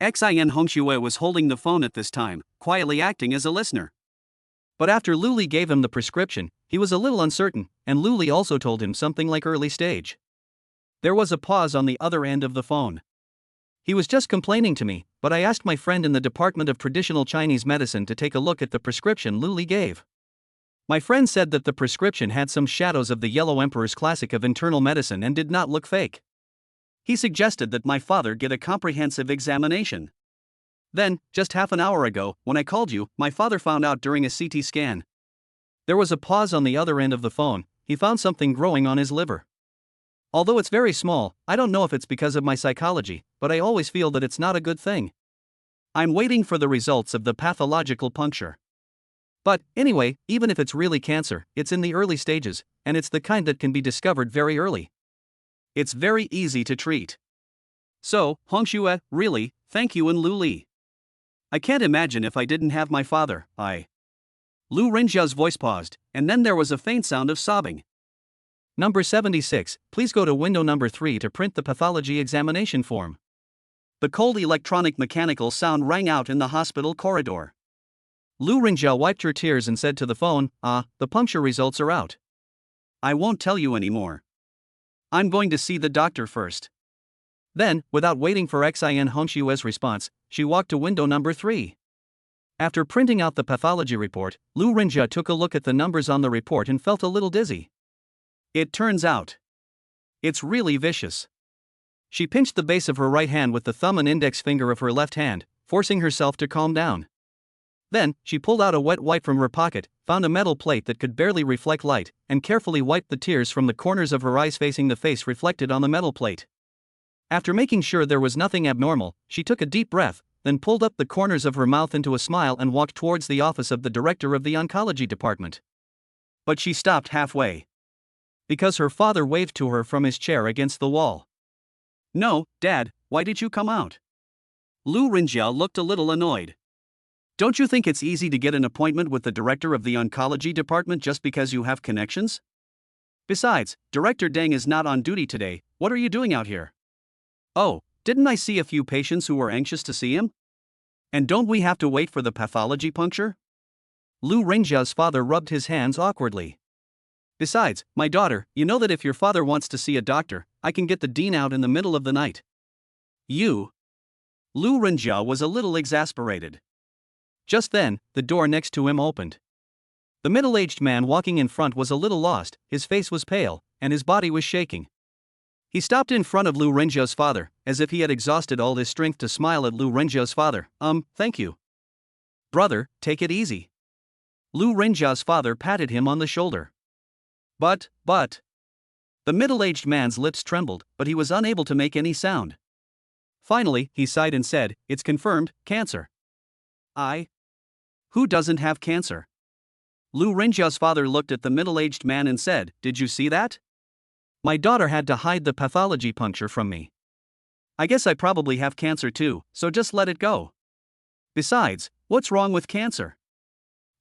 Xin Hongxue was holding the phone at this time, quietly acting as a listener. But after Lu Li gave him the prescription, he was a little uncertain, and Lu Li also told him something like early stage. There was a pause on the other end of the phone. He was just complaining to me, but I asked my friend in the Department of Traditional Chinese Medicine to take a look at the prescription Lu Li gave. My friend said that the prescription had some shadows of the Yellow Emperor's classic of internal medicine and did not look fake. He suggested that my father get a comprehensive examination. Then, just half an hour ago, when I called you, my father found out during a CT scan. There was a pause on the other end of the phone, he found something growing on his liver. Although it's very small, I don't know if it's because of my psychology, but I always feel that it's not a good thing. I'm waiting for the results of the pathological puncture. But, anyway, even if it's really cancer, it's in the early stages, and it's the kind that can be discovered very early. It's very easy to treat. So, Hongxue, really, thank you and Lu Li. I can't imagine if I didn't have my father, Lu Renjia's voice paused, and then there was a faint sound of sobbing. Number 76, please go to window number 3 to print the pathology examination form. The cold electronic mechanical sound rang out in the hospital corridor. Lu Renjia wiped her tears and said to the phone, the puncture results are out. I won't tell you anymore. I'm going to see the doctor first. Then, without waiting for Xin Hongxue's response, she walked to window number 3. After printing out the pathology report, Lu Renjia took a look at the numbers on the report and felt a little dizzy. It turns out, it's really vicious. She pinched the base of her right hand with the thumb and index finger of her left hand, forcing herself to calm down. Then, she pulled out a wet wipe from her pocket, found a metal plate that could barely reflect light, and carefully wiped the tears from the corners of her eyes facing the face reflected on the metal plate. After making sure there was nothing abnormal, she took a deep breath, then pulled up the corners of her mouth into a smile and walked towards the office of the director of the oncology department. But she stopped halfway. Because her father waved to her from his chair against the wall. No, Dad, why did you come out? Lu Renjia looked a little annoyed. Don't you think it's easy to get an appointment with the director of the oncology department just because you have connections? Besides, Director Deng is not on duty today. What are you doing out here? Oh, didn't I see a few patients who were anxious to see him? And don't we have to wait for the pathology puncture? Lu Renjia's father rubbed his hands awkwardly. Besides, my daughter, you know that if your father wants to see a doctor, I can get the dean out in the middle of the night. You? Lu Renjia was a little exasperated. Just then, the door next to him opened. The middle-aged man walking in front was a little lost, his face was pale, and his body was shaking. He stopped in front of Lu Renjia's father, as if he had exhausted all his strength to smile at Lu Renjia's father. Thank you. Brother, take it easy. Lu Renjia's father patted him on the shoulder. But. The middle-aged man's lips trembled, but he was unable to make any sound. Finally, he sighed and said, It's confirmed, cancer. Who doesn't have cancer? Lu Renjia's father looked at the middle-aged man and said, Did you see that? My daughter had to hide the pathology puncture from me. I guess I probably have cancer too, so just let it go. Besides, what's wrong with cancer?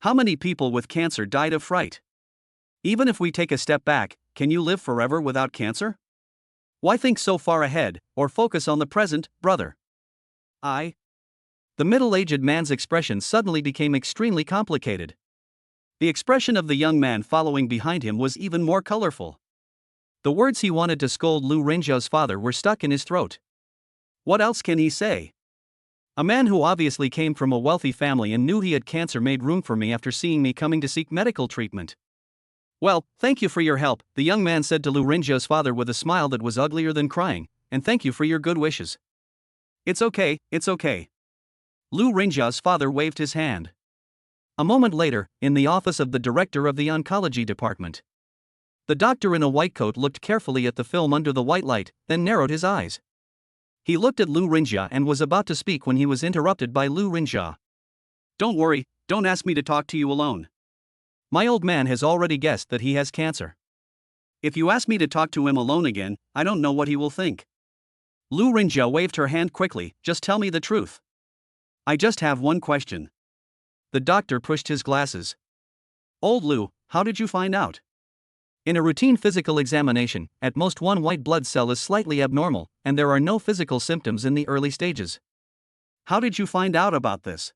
How many people with cancer died of fright? Even if we take a step back, can you live forever without cancer? Why think so far ahead, or focus on the present, brother? The middle-aged man's expression suddenly became extremely complicated. The expression of the young man following behind him was even more colorful. The words he wanted to scold Lu Renjia's father were stuck in his throat. What else can he say? A man who obviously came from a wealthy family and knew he had cancer made room for me after seeing me coming to seek medical treatment. Well, thank you for your help, the young man said to Lu Renjia's father with a smile that was uglier than crying, and thank you for your good wishes. It's okay. Lu Renjia's father waved his hand. A moment later, in the office of the director of the oncology department. The doctor in a white coat looked carefully at the film under the white light, then narrowed his eyes. He looked at Lu Renjia and was about to speak when he was interrupted by Lu Renjia. Don't worry, don't ask me to talk to you alone. My old man has already guessed that he has cancer. If you ask me to talk to him alone again, I don't know what he will think. Lu Renjia waved her hand quickly, just tell me the truth. I just have one question. The doctor pushed his glasses. Old Lu, how did you find out? In a routine physical examination, at most one white blood cell is slightly abnormal, and there are no physical symptoms in the early stages. How did you find out about this?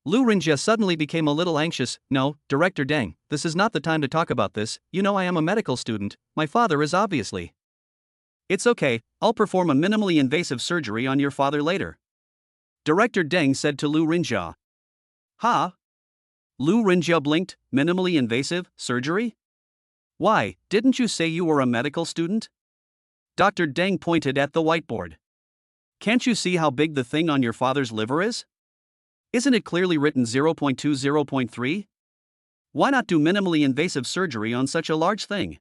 Lu Renjia suddenly became a little anxious. No, Director Deng, this is not the time to talk about this, you know I am a medical student, my father is obviously. It's okay, I'll perform a minimally invasive surgery on your father later. Director Deng said to Lu Renjia. Ha? Lu Renjia blinked. Minimally invasive surgery? Why, didn't you say you were a medical student? Dr. Deng pointed at the whiteboard. Can't you see how big the thing on your father's liver is? Isn't it clearly written 0.2, 0.3? Why not do minimally invasive surgery on such a large thing?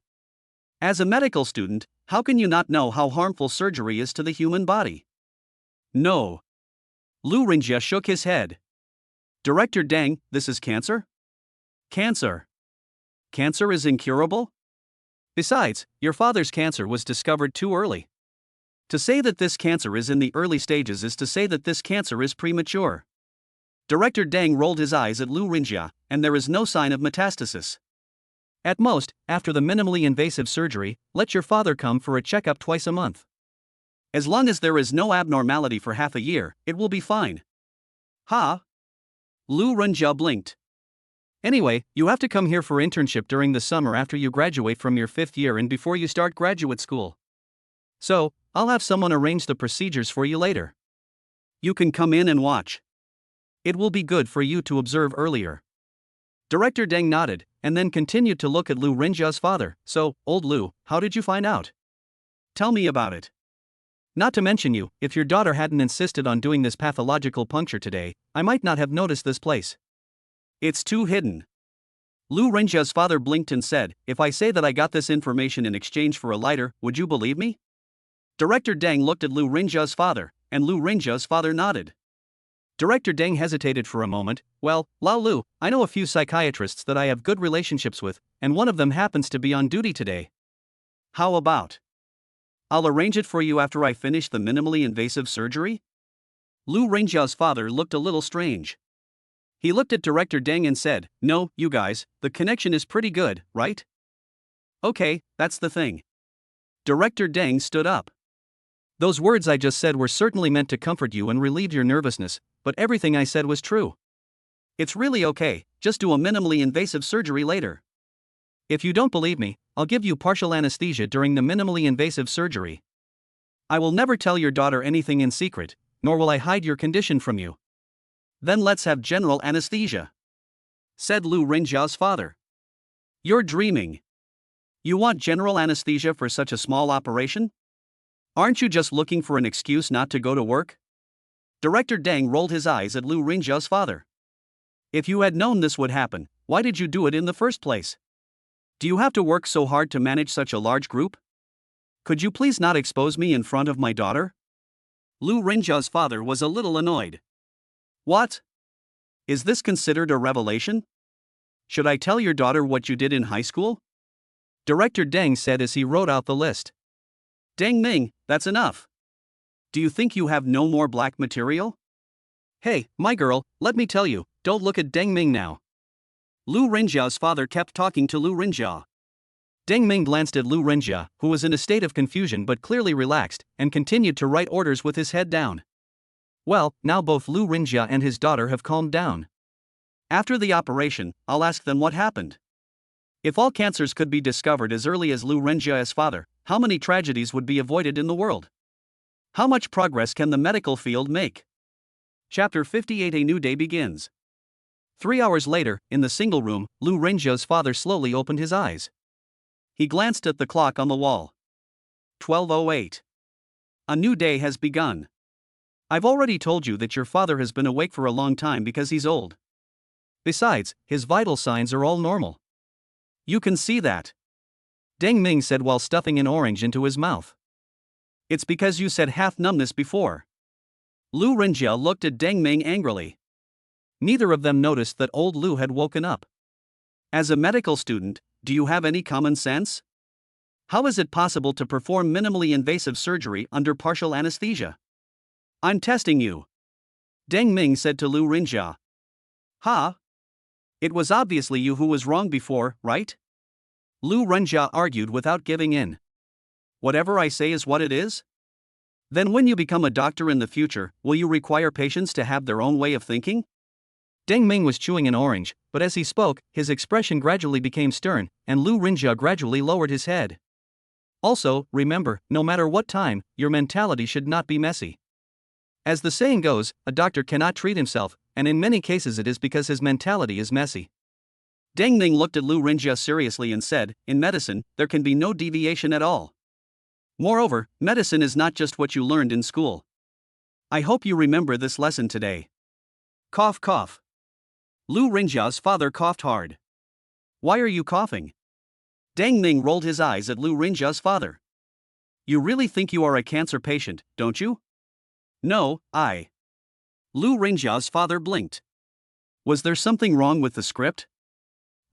As a medical student, how can you not know how harmful surgery is to the human body? No. Lu Renjia shook his head. Director Deng, this is cancer? Cancer. Cancer is incurable? Besides, your father's cancer was discovered too early. To say that this cancer is in the early stages is to say that this cancer is premature. Director Deng rolled his eyes at Lu Rinjia, and there is no sign of metastasis. At most, after the minimally invasive surgery, let your father come for a checkup twice a month. As long as there is no abnormality for half a year, it will be fine. Ha? Lu Rinjia blinked. Anyway, you have to come here for internship during the summer after you graduate from your 5th year and before you start graduate school. So, I'll have someone arrange the procedures for you later. You can come in and watch. It will be good for you to observe earlier. Director Deng nodded, and then continued to look at Lu Rinjia's father. So, old Lu, how did you find out? Tell me about it. Not to mention you, if your daughter hadn't insisted on doing this pathological puncture today, I might not have noticed this place. It's too hidden. Lu Rinjia's father blinked and said, if I say that I got this information in exchange for a lighter, would you believe me? Director Deng looked at Lu Rinjia's father, and Lu Rinjia's father nodded. Director Deng hesitated for a moment. Well, Lao Lu, I know a few psychiatrists that I have good relationships with, and one of them happens to be on duty today. How about? I'll arrange it for you after I finish the minimally invasive surgery? Lu Rinjia's father looked a little strange. He looked at Director Deng and said, no, you guys, the connection is pretty good, right? Okay, that's the thing. Director Deng stood up. Those words I just said were certainly meant to comfort you and relieve your nervousness, but everything I said was true. It's really okay, just do a minimally invasive surgery later. If you don't believe me, I'll give you partial anesthesia during the minimally invasive surgery. I will never tell your daughter anything in secret, nor will I hide your condition from you. Then let's have general anesthesia, said Lu Rinjia's father. You're dreaming. You want general anesthesia for such a small operation? Aren't you just looking for an excuse not to go to work? Director Deng rolled his eyes at Lu Rinjia's father. If you had known this would happen, why did you do it in the first place? Do you have to work so hard to manage such a large group? Could you please not expose me in front of my daughter? Lu Rinjia's father was a little annoyed. What? Is this considered a revelation? Should I tell your daughter what you did in high school? Director Deng said as he wrote out the list. Deng Ming, that's enough. Do you think you have no more black material? Hey, my girl, let me tell you, don't look at Deng Ming now. Lu Rinjia's father kept talking to Lu Rinjia. Deng Ming glanced at Lu Rinjia, who was in a state of confusion but clearly relaxed, and continued to write orders with his head down. Well, now both Lu Rinjia and his daughter have calmed down. After the operation, I'll ask them what happened. If all cancers could be discovered as early as Lu Rinjia's father, how many tragedies would be avoided in the world? How much progress can the medical field make? Chapter 58 A New Day Begins. 3 hours later, in the single room, Lu Rinjia's father slowly opened his eyes. He glanced at the clock on the wall. 12:08. A new day has begun. I've already told you that your father has been awake for a long time because he's old. Besides, his vital signs are all normal. You can see that. Deng Ming said while stuffing an orange into his mouth. It's because you said half numbness before. Lu Rinjia looked at Deng Ming angrily. Neither of them noticed that old Lu had woken up. As a medical student, do you have any common sense? How is it possible to perform minimally invasive surgery under partial anesthesia? I'm testing you. Deng Ming said to Lu Rinjia. Ha? It was obviously you who was wrong before, right? Lu Rinjia argued without giving in. Whatever I say is what it is? Then when you become a doctor in the future, will you require patients to have their own way of thinking? Deng Ming was chewing an orange, but as he spoke, his expression gradually became stern, and Lu Rinjia gradually lowered his head. Also, remember, no matter what time, your mentality should not be messy. As the saying goes, a doctor cannot treat himself, and in many cases it is because his mentality is messy. Deng Ming looked at Lu Rinjia seriously and said, in medicine, there can be no deviation at all. Moreover, medicine is not just what you learned in school. I hope you remember this lesson today. Cough cough. Lu Rinjia's father coughed hard. Why are you coughing? Deng Ming rolled his eyes at Lu Rinjia's father. You really think you are a cancer patient, don't you? No, I. Lu Rinjia's father blinked. Was there something wrong with the script?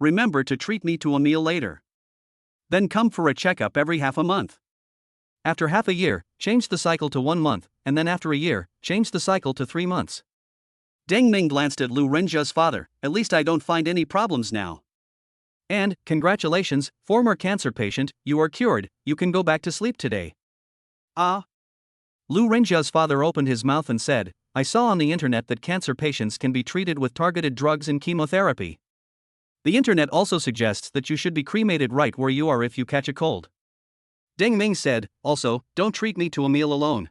remember to treat me to a meal later. Then come for a checkup every half a month. After half a year, change the cycle to 1 month, and then after a year, change the cycle to 3 months. Deng Ming glanced at Lu Renjia's father. At least I don't find any problems now. And, congratulations, former cancer patient, you are cured, you can go back to sleep today. Ah. Lu Renjia's father opened his mouth and said, I saw on the internet that cancer patients can be treated with targeted drugs and chemotherapy. The internet also suggests that you should be cremated right where you are if you catch a cold. Deng Ming said, also, don't treat me to a meal alone.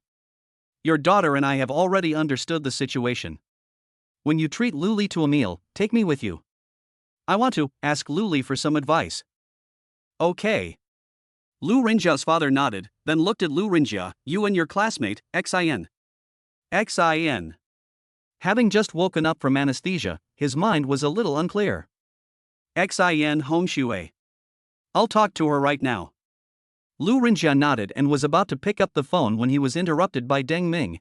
Your daughter and I have already understood the situation. When you treat Luli to a meal, take me with you. I want to ask Luli for some advice. Okay. Lu Renjia's father nodded, then looked at Lu Renjia, you and your classmate, Xin. Xin. Having just woken up from anesthesia, his mind was a little unclear. Xin Hongxue. I'll talk to her right now. Lu Renjia nodded and was about to pick up the phone when he was interrupted by Deng Ming.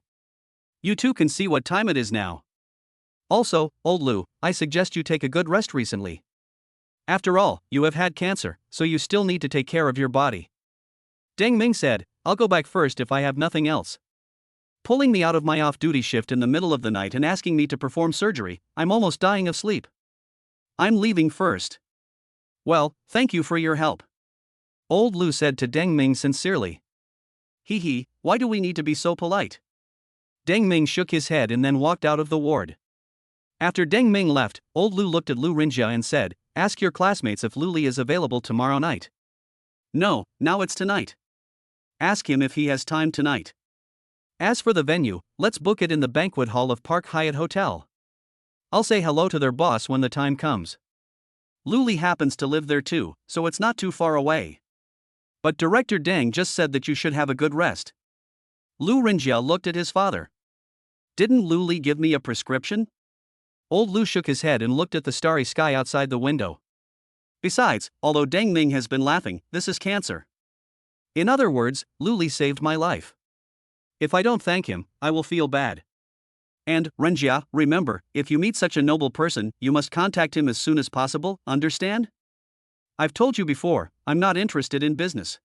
You two can see what time it is now. Also, old Lu, I suggest you take a good rest recently. After all, you have had cancer, so you still need to take care of your body. Deng Ming said, I'll go back first if I have nothing else. Pulling me out of my off-duty shift in the middle of the night and asking me to perform surgery, I'm almost dying of sleep. I'm leaving first. Well, thank you for your help. Old Lu said to Deng Ming sincerely. Hee, why do we need to be so polite? Deng Ming shook his head and then walked out of the ward. After Deng Ming left, old Lu looked at Lu Renjia and said, ask your classmates if Luli is available tomorrow night. No, now it's tonight. Ask him if he has time tonight. As for the venue, let's book it in the banquet hall of Park Hyatt Hotel. I'll say hello to their boss when the time comes. Luli happens to live there too, so it's not too far away. But Director Deng just said that you should have a good rest. Lu Renjia looked at his father. Didn't Luli give me a prescription? Old Lu shook his head and looked at the starry sky outside the window. Besides, although Deng Ming has been laughing, this is cancer. In other words, Luli saved my life. If I don't thank him, I will feel bad. And, Renjia, remember, if you meet such a noble person, you must contact him as soon as possible, understand? I've told you before, I'm not interested in business.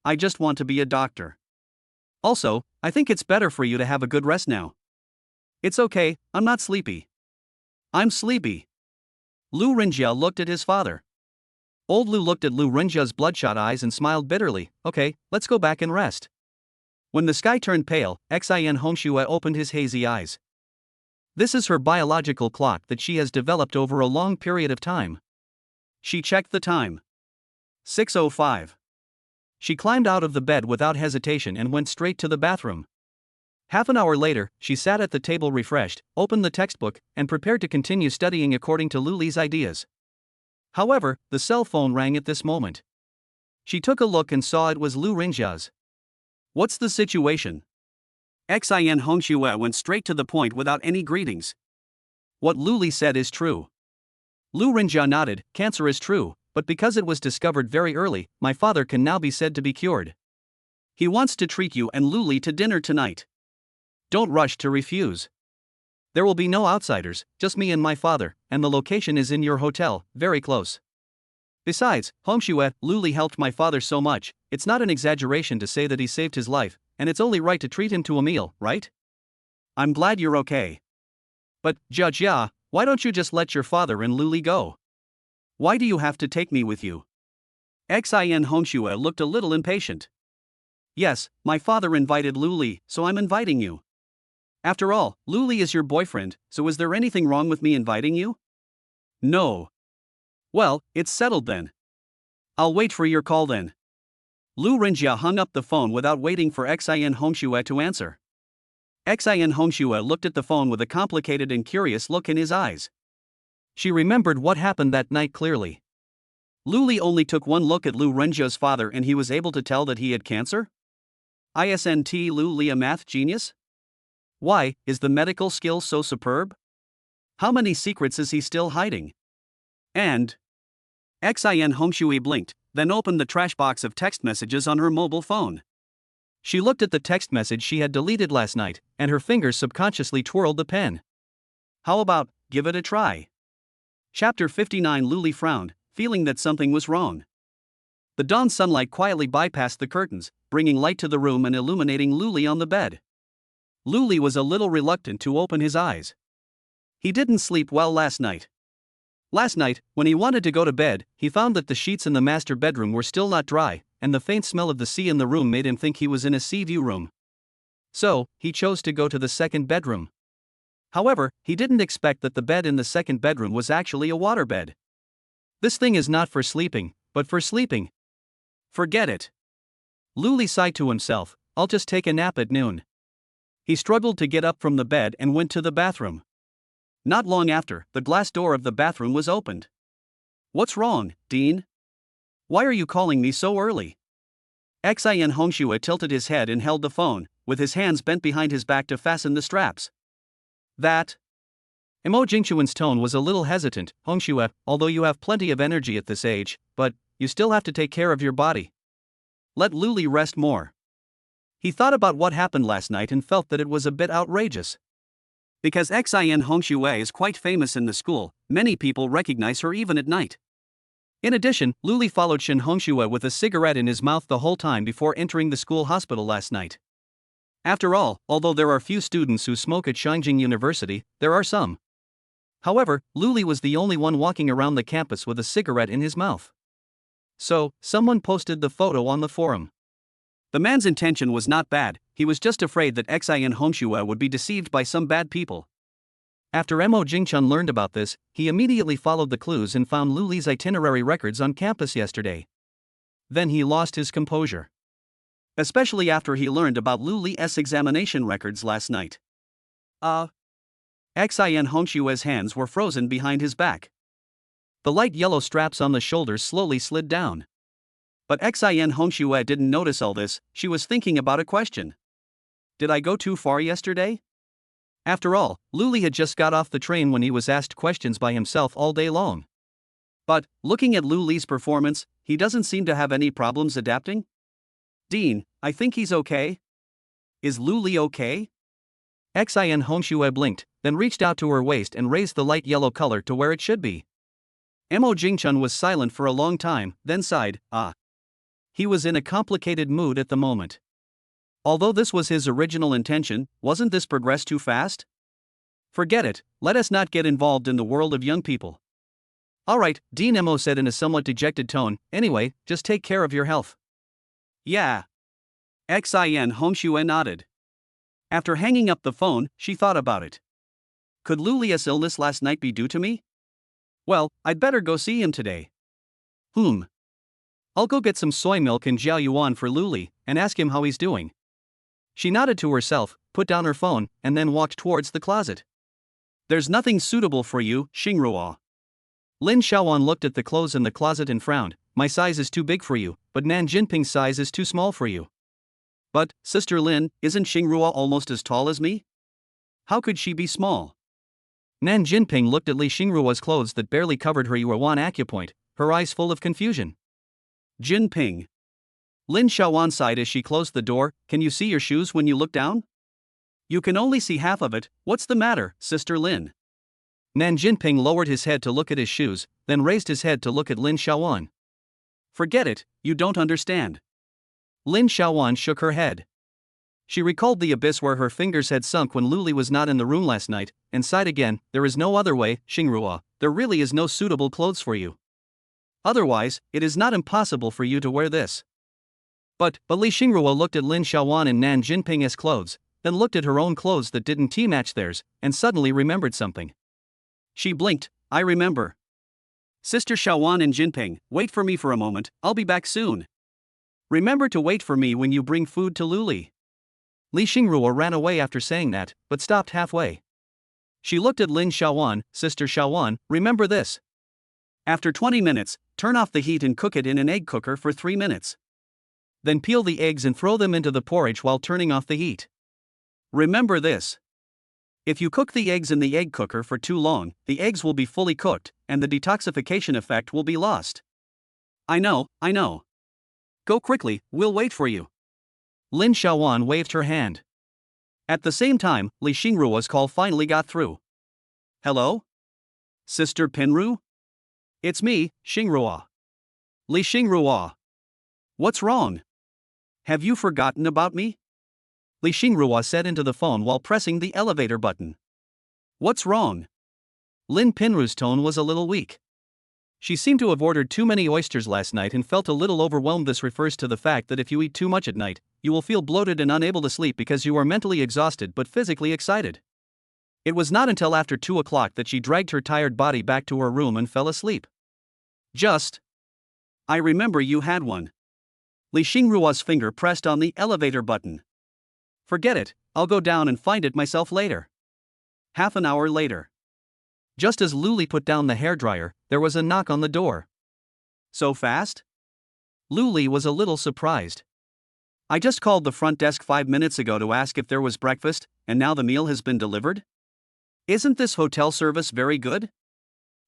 I just want to be a doctor. Also, I think it's better for you to have a good rest now. It's okay, I'm not sleepy. I'm sleepy. Lu Renjia looked at his father. Old Lu looked at Lu Renjia's bloodshot eyes and smiled bitterly. Okay, let's go back and rest. When the sky turned pale, Xin Hongxue opened his hazy eyes. This is her biological clock that she has developed over a long period of time. She checked the time. 6:05. She climbed out of the bed without hesitation and went straight to the bathroom. Half an hour later, she sat at the table refreshed, opened the textbook, and prepared to continue studying according to Luli's ideas. However, the cell phone rang at this moment. She took a look and saw it was Lu Renjia's. What's the situation? Xin Hongxue went straight to the point without any greetings. What Luli said is true. Lu Renjia nodded, cancer is true, but because it was discovered very early, my father can now be said to be cured. He wants to treat you and Luli to dinner tonight. Don't rush to refuse. There will be no outsiders, just me and my father, and the location is in your hotel, very close. Besides, Hongxue, Luli helped my father so much, it's not an exaggeration to say that he saved his life, and it's only right to treat him to a meal, right? I'm glad you're okay. But, Jia, why don't you just let your father and Luli go? Why do you have to take me with you? Xin Hongxue looked a little impatient. Yes, my father invited Luli, so I'm inviting you. After all, Luli is your boyfriend, so is there anything wrong with me inviting you? No. Well, it's settled then. I'll wait for your call then. Lu Renjia hung up the phone without waiting for Xin Hongxue to answer. Xin Hongxue looked at the phone with a complicated and curious look in his eyes. She remembered what happened that night clearly. Luli only took one look at Lu Renjia's father and he was able to tell that he had cancer? Isn't Luli a math genius? Why, is the medical skill so superb? How many secrets is he still hiding? And Xin Hongxue blinked, then opened the trash box of text messages on her mobile phone. She looked at the text message she had deleted last night, and her fingers subconsciously twirled the pen. How about, give it a try? Chapter 59. Luli frowned, feeling that something was wrong. The dawn sunlight quietly bypassed the curtains, bringing light to the room and illuminating Luli on the bed. Luli was a little reluctant to open his eyes. He didn't sleep well last night. Last night, when he wanted to go to bed, he found that the sheets in the master bedroom were still not dry, and the faint smell of the sea in the room made him think he was in a sea view room. So, he chose to go to the second bedroom. However, he didn't expect that the bed in the second bedroom was actually a waterbed. This thing is not for sleeping, but for sleeping. Forget it. Luli sighed to himself, I'll just take a nap at noon. He struggled to get up from the bed and went to the bathroom. Not long after, the glass door of the bathroom was opened. What's wrong, Dean? Why are you calling me so early? Xin Hongxue tilted his head and held the phone, with his hands bent behind his back to fasten the straps. That? Mo Jingchuan's tone was a little hesitant. Hongxue, although you have plenty of energy at this age, but you still have to take care of your body. Let Luli rest more. He thought about what happened last night and felt that it was a bit outrageous. Because Xin Hongxue is quite famous in the school, many people recognize her even at night. In addition, Luli followed Shin Hongxue with a cigarette in his mouth the whole time before entering the school hospital last night. After all, although there are few students who smoke at Shangjing University, there are some. However, Luli was the only one walking around the campus with a cigarette in his mouth. So, someone posted the photo on the forum. The man's intention was not bad, he was just afraid that Xin Hongxue would be deceived by some bad people. After Mo Jingchun learned about this, he immediately followed the clues and found Luli's itinerary records on campus yesterday. Then he lost his composure. Especially after he learned about Luli's examination records last night. Xin Hongxue's hands were frozen behind his back. The light yellow straps on the shoulders slowly slid down. But Xin Hongxue didn't notice all this, she was thinking about a question. Did I go too far yesterday? After all, Luli had just got off the train when he was asked questions by himself all day long. But, looking at Luli's performance, he doesn't seem to have any problems adapting? Dean, I think he's okay. Is Luli okay? Xin Hongxue blinked, then reached out to her waist and raised the light yellow color to where it should be. Mo Jingchun was silent for a long time, then sighed, ah. He was in a complicated mood at the moment. Although this was his original intention, wasn't this progress too fast? Forget it, let us not get involved in the world of young people. Alright, Dean Mo said in a somewhat dejected tone, anyway, just take care of your health. Yeah. Xin Hongxue nodded. After hanging up the phone, she thought about it. Could Luli's illness last night be due to me? Well, I'd better go see him today. I'll go get some soy milk and jiao yuan for Luli, and ask him how he's doing. She nodded to herself, put down her phone, and then walked towards the closet. There's nothing suitable for you, Xingruo. Lin Xiaowan looked at the clothes in the closet and frowned. My size is too big for you, but Nan Jinping's size is too small for you. But, Sister Lin, isn't Xingruo almost as tall as me? How could she be small? Nan Jinping looked at Li Xingruo's clothes that barely covered her yuan acupoint, her eyes full of confusion. Jinping. Lin Xiaowan sighed as she closed the door. Can you see your shoes when you look down? You can only see half of it. What's the matter, Sister Lin? Nan Jinping lowered his head to look at his shoes, then raised his head to look at Lin Xiaowan. Forget it, you don't understand. Lin Xiaowan shook her head. She recalled the abyss where her fingers had sunk when Luli was not in the room last night, and sighed again. There is no other way, Xingruo. There really is no suitable clothes for you. Otherwise, it is not impossible for you to wear this. But Li Xingruo looked at Lin Xiaowan and Nan Jinping's clothes, then looked at her own clothes that didn't match theirs, and suddenly remembered something. She blinked. I remember. Sister Xiaowan and Jinping, wait for me for a moment, I'll be back soon. Remember to wait for me when you bring food to Luli. Li Xingruo ran away after saying that, but stopped halfway. She looked at Lin Xiaowan. Sister Xiaowan, remember this. After 20 minutes, turn off the heat and cook it in an egg cooker for 3 minutes. Then peel the eggs and throw them into the porridge while turning off the heat. Remember this. If you cook the eggs in the egg cooker for too long, the eggs will be fully cooked, and the detoxification effect will be lost. I know. Go quickly, we'll wait for you. Lin Xiaowan waved her hand. At the same time, Li Xingruo's call finally got through. Hello? Sister Pinru? It's me, Xingrua. Li Xingrua. What's wrong? Have you forgotten about me? Li Xingrua said into the phone while pressing the elevator button. What's wrong? Lin Pinru's tone was a little weak. She seemed to have ordered too many oysters last night and felt a little overwhelmed. This refers to the fact that if you eat too much at night, you will feel bloated and unable to sleep because you are mentally exhausted but physically excited. It was not until after 2 o'clock that she dragged her tired body back to her room and fell asleep. I remember you had one. Li Xingrua's finger pressed on the elevator button. Forget it, I'll go down and find it myself later. Half an hour later. Just as Luli put down the hairdryer, there was a knock on the door. So fast? Luli was a little surprised. I just called the front desk 5 minutes ago to ask if there was breakfast, and now the meal has been delivered? Isn't this hotel service very good?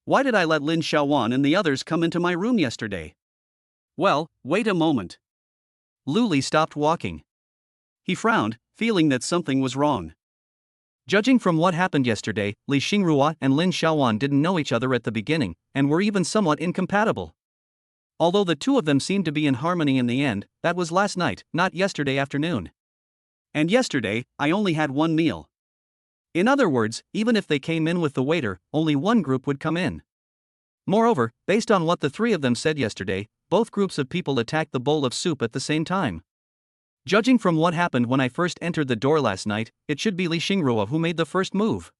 Why did I let Lin Xiaowan and the others come into my room yesterday? Well, wait a moment. Luli stopped walking. He frowned, feeling that something was wrong. Judging from what happened yesterday, Li Xingrua and Lin Xiaowan didn't know each other at the beginning, and were even somewhat incompatible. Although the two of them seemed to be in harmony in the end, that was last night, not yesterday afternoon. And yesterday, I only had one meal. In other words, even if they came in with the waiter, only one group would come in. Moreover, based on what the three of them said yesterday, both groups of people attacked the bowl of soup at the same time. Judging from what happened when I first entered the door last night, it should be Li Xingrua who made the first move.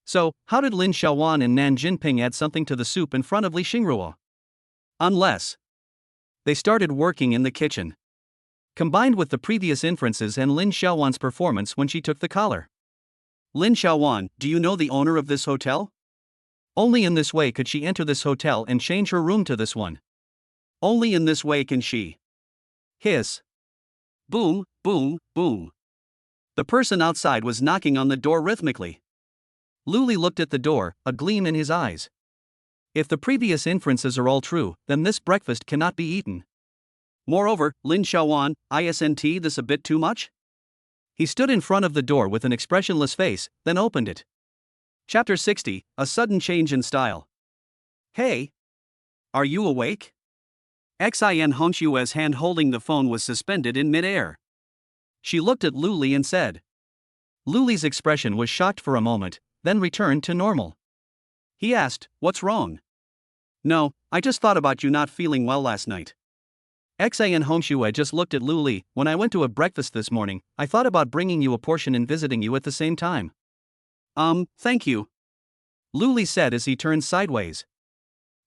So, how did Lin Xiaowan and Nan Jinping add something to the soup in front of Li Xingrua? Unless they started working in the kitchen. Combined with the previous inferences and Lin Xiaowan's performance when she took the collar. Lin Xiaowan, do you know the owner of this hotel? Only in this way could she enter this hotel and change her room to this one. Only in this way can she. Hiss. Boom, boom, boom. The person outside was knocking on the door rhythmically. Luli looked at the door, a gleam in his eyes. If the previous inferences are all true, then this breakfast cannot be eaten. Moreover, Lin Xiaowan, isn't this a bit too much? He stood in front of the door with an expressionless face, then opened it. Chapter 60, A Sudden Change in Style. Hey! Are you awake? Xin Hongshue's hand holding the phone was suspended in midair. She looked at Luli and said. Luli's expression was shocked for a moment, then returned to normal. He asked, what's wrong? No, I just thought about you not feeling well last night. Xin Hongshue just looked at Luli. When I went to a breakfast this morning, I thought about bringing you a portion and visiting you at the same time. Thank you. Luli said as he turned sideways.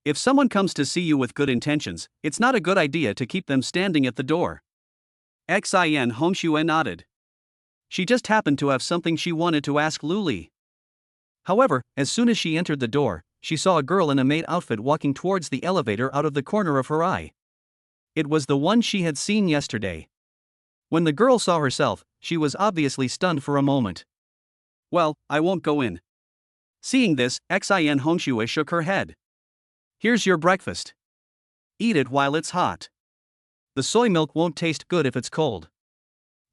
If someone comes to see you with good intentions, it's not a good idea to keep them standing at the door. Xin Hongshue nodded. She just happened to have something she wanted to ask Luli. However, as soon as she entered the door, she saw a girl in a maid outfit walking towards the elevator out of the corner of her eye. It was the one she had seen yesterday. When the girl saw herself, she was obviously stunned for a moment. Well, I won't go in. Seeing this, Xin Hongshue shook her head. Here's your breakfast. Eat it while it's hot. The soy milk won't taste good if it's cold.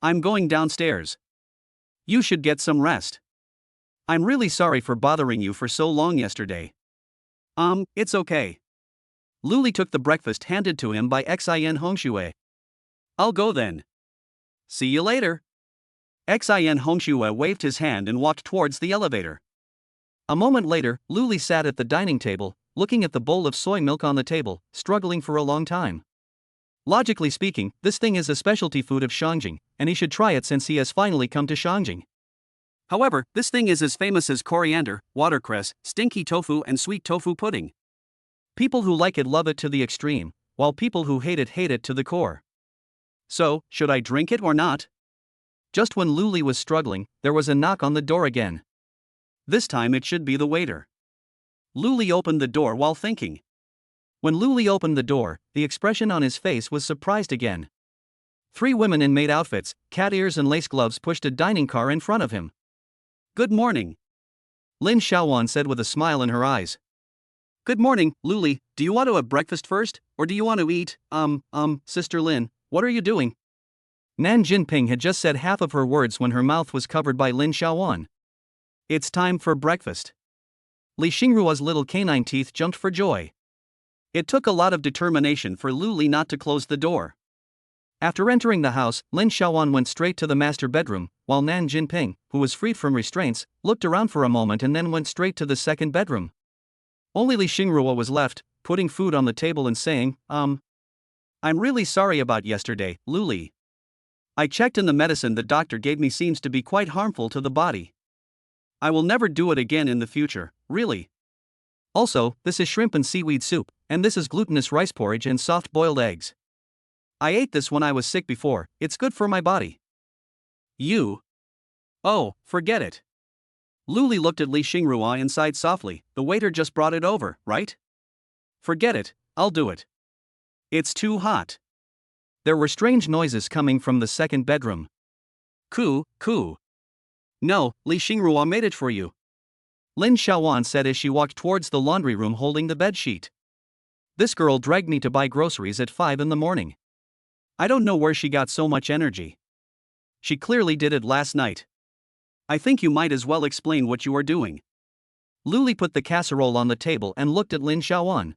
I'm going downstairs. You should get some rest. I'm really sorry for bothering you for so long yesterday. It's okay. Luli took the breakfast handed to him by Xin Hongshue. I'll go then. See you later. Xin Hongshue waved his hand and walked towards the elevator. A moment later, Luli sat at the dining table, looking at the bowl of soy milk on the table, struggling for a long time. Logically speaking, this thing is a specialty food of Shangjing, and he should try it since he has finally come to Shangjing. However, this thing is as famous as coriander, watercress, stinky tofu and sweet tofu pudding. People who like it love it to the extreme, while people who hate it to the core. So, should I drink it or not? Just when Luli was struggling, there was a knock on the door again. This time it should be the waiter. Luli opened the door while thinking. When Luli opened the door, the expression on his face was surprised again. 3 women in maid outfits, cat ears and lace gloves pushed a dining car in front of him. Good morning. Lin Xiaowan said with a smile in her eyes. Good morning, Luli. Do you want to have breakfast first, or do you want to eat? Sister Lin, what are you doing? Nan Jinping had just said half of her words when her mouth was covered by Lin Xiaowan. It's time for breakfast. Li Xingruo's little canine teeth jumped for joy. It took a lot of determination for Lu Li not to close the door. After entering the house, Lin Xiaowan went straight to the master bedroom, while Nan Jinping, who was freed from restraints, looked around for a moment and then went straight to the second bedroom. Only Li Xingruo was left, putting food on the table and saying, I'm really sorry about yesterday, Lu Li. I checked and the medicine the doctor gave me seems to be quite harmful to the body. I will never do it again in the future, really. Also, this is shrimp and seaweed soup, and this is glutinous rice porridge and soft-boiled eggs. I ate this when I was sick before, it's good for my body. You? Oh, forget it. Lu Li looked at Li Xingruo and sighed softly, the waiter just brought it over, right? Forget it, I'll do it. It's too hot. There were strange noises coming from the second bedroom. Coo, coo. No, Li Xingruo made it for you. Lin Xiaowan said as she walked towards the laundry room holding the bedsheet. This girl dragged me to buy groceries at 5 in the morning. I don't know where she got so much energy. She clearly did it last night. I think you might as well explain what you are doing. Lu Li put the casserole on the table and looked at Lin Xiaowan.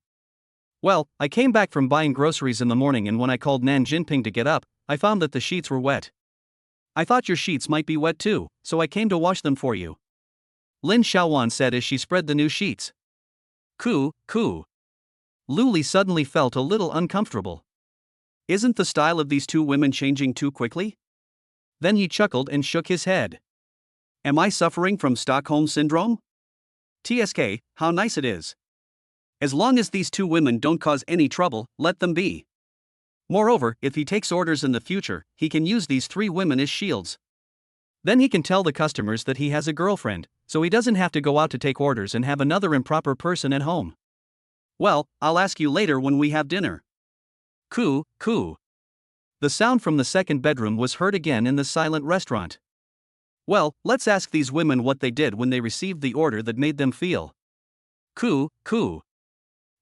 Well, I came back from buying groceries in the morning and when I called Nan Jinping to get up, I found that the sheets were wet. I thought your sheets might be wet too, so I came to wash them for you. Lin Xiaowan said as she spread the new sheets. Coo, coo. Lu Li suddenly felt a little uncomfortable. Isn't the style of these two women changing too quickly? Then he chuckled and shook his head. Am I suffering from Stockholm Syndrome? TSK, how nice it is. As long as these two women don't cause any trouble, let them be. Moreover, if he takes orders in the future, he can use these three women as shields. Then he can tell the customers that he has a girlfriend, so he doesn't have to go out to take orders and have another improper person at home. Well, I'll ask you later when we have dinner. Coo, coo. The sound from the second bedroom was heard again in the silent restaurant. Well, let's ask these women what they did when they received the order that made them feel. Coo, coo.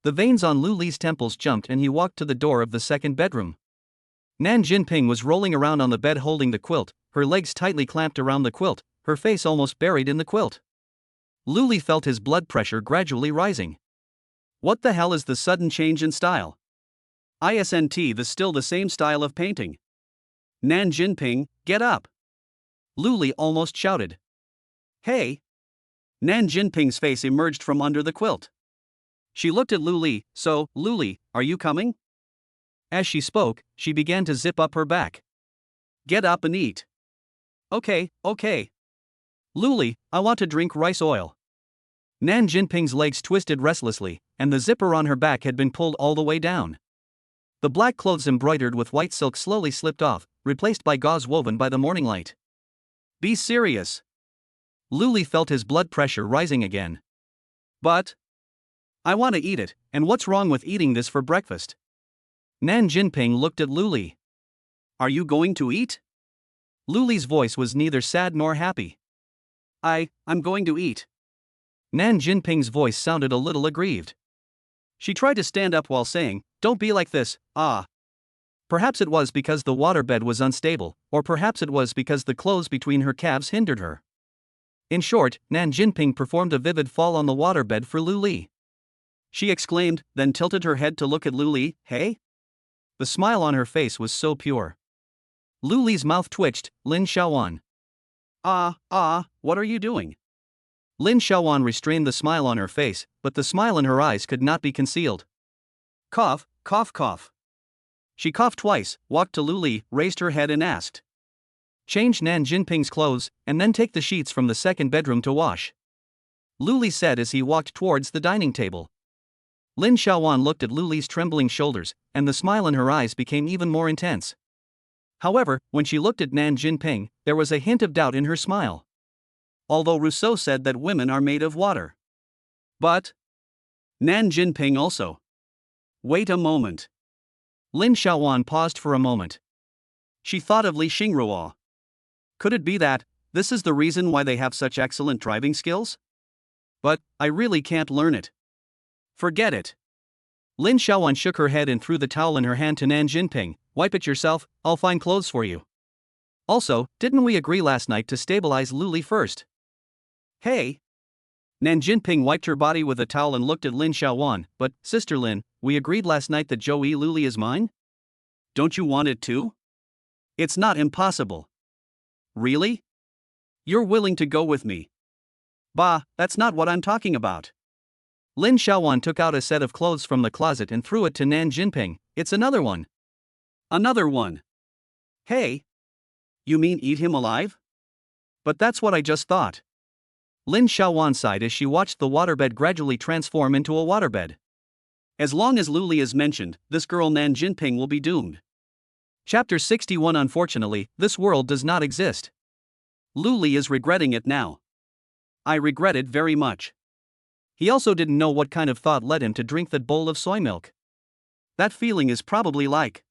The veins on Lu Li's temples jumped and he walked to the door of the second bedroom. Nan Jinping was rolling around on the bed holding the quilt, her legs tightly clamped around the quilt, her face almost buried in the quilt. Lu Li felt his blood pressure gradually rising. What the hell is the sudden change in style? Isn't still the same style of painting? Nan Jinping, get up! Lu Li almost shouted. Hey! Nan Jinping's face emerged from under the quilt. She looked at Lu Li, so, Lu Li, are you coming? As she spoke, she began to zip up her back. Get up and eat. Okay. Lu Li, I want to drink rice oil. Nan Jinping's legs twisted restlessly, and the zipper on her back had been pulled all the way down. The black clothes embroidered with white silk slowly slipped off, replaced by gauze woven by the morning light. Be serious. Lu Li felt his blood pressure rising again. But I want to eat it, and what's wrong with eating this for breakfast? Nan Jinping looked at Lu Li. Are you going to eat? Lu Li's voice was neither sad nor happy. I'm going to eat. Nan Jinping's voice sounded a little aggrieved. She tried to stand up while saying, don't be like this, ah. Perhaps it was because the waterbed was unstable, or perhaps it was because the clothes between her calves hindered her. In short, Nan Jinping performed a vivid fall on the waterbed for Lu Li. She exclaimed, then tilted her head to look at Lu Li, hey? The smile on her face was so pure. Lu Li's mouth twitched, Lin Xiaowan. What are you doing? Lin Xiaowan restrained the smile on her face, but the smile in her eyes could not be concealed. Cough, cough, cough. She coughed twice, walked to Lu Li, raised her head and asked. Change Nan Jinping's clothes, and then take the sheets from the second bedroom to wash. Lu Li said as he walked towards the dining table. Lin Xiaowan looked at Lu Li's trembling shoulders, and the smile in her eyes became even more intense. However, when she looked at Nan Jinping, there was a hint of doubt in her smile. Although Rousseau said that women are made of water. But Nan Jinping also. Wait a moment. Lin Xiaowan paused for a moment. She thought of Li Xingruo. Could it be that this is the reason why they have such excellent driving skills? But I really can't learn it. Forget it. Lin Xiaowan shook her head and threw the towel in her hand to Nan Jinping. Wipe it yourself, I'll find clothes for you. Also, didn't we agree last night to stabilize Lu Li first? Hey! Nan Jinping wiped her body with a towel and looked at Lin Xiaowan. But, Sister Lin, we agreed last night that Zhou Luli is mine? Don't you want it too? It's not impossible. Really? You're willing to go with me? Bah, that's not what I'm talking about. Lin Xiaowan took out a set of clothes from the closet and threw it to Nan Jinping. It's another one. Another one. Hey. You mean eat him alive? But that's what I just thought. Lin Xiaowan sighed as she watched the waterbed gradually transform into a waterbed. As long as Luli is mentioned, this girl Nan Jinping will be doomed. Chapter 61. Unfortunately, this world does not exist. Luli is regretting it now. I regret it very much. He also didn't know what kind of thought led him to drink that bowl of soy milk. That feeling is probably like.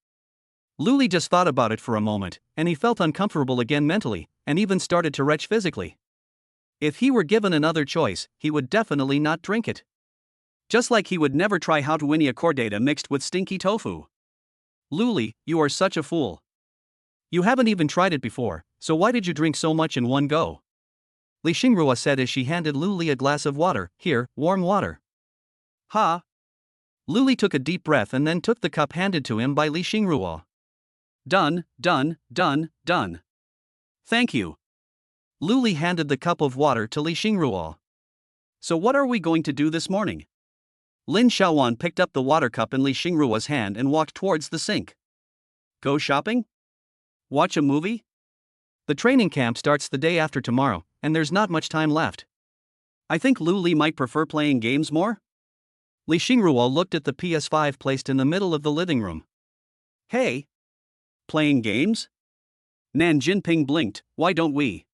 Luli just thought about it for a moment, and he felt uncomfortable again mentally, and even started to retch physically. If he were given another choice, he would definitely not drink it. Just like he would never try how to win a chordata mixed with stinky tofu. Luli, you are such a fool. You haven't even tried it before, so why did you drink so much in one go? Li Xingrua said as she handed Luli a glass of water. Here, warm water. Ha! Luli took a deep breath and then took the cup handed to him by Li Xingrua. Done, done, done, done. Thank you. Luli handed the cup of water to Li Xingrua. So what are we going to do this morning? Lin Xiaowan picked up the water cup in Li Xingrua's hand and walked towards the sink. Go shopping? Watch a movie? The training camp starts the day after tomorrow, and there's not much time left. I think Luli might prefer playing games more? Li Xingrua looked at the PS5 placed in the middle of the living room. Hey! Playing games? Nan Jinping blinked. Why don't we?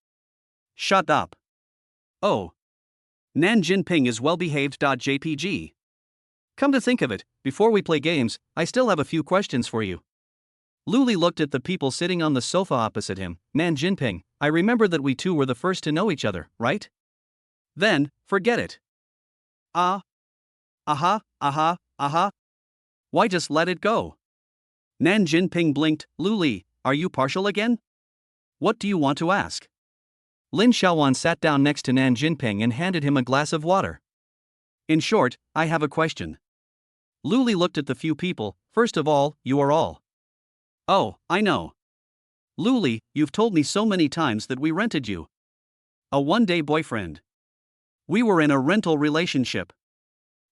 Shut up. Oh. Nan Jinping is well-behaved.jpg. Come to think of it, before we play games, I still have a few questions for you. Luli looked at the people sitting on the sofa opposite him. Nan Jinping, I remember that we two were the first to know each other, right? Then, forget it. Aha, aha. Why just let it go? Nan Jinping blinked. Luli, are you partial again? What do you want to ask? Lin Xiaowan sat down next to Nan Jinping and handed him a glass of water. In short, I have a question. Luli looked at the few people. First of all, you are all. Oh, I know. Luli, you've told me so many times that we rented you. A one-day boyfriend. We were in a rental relationship.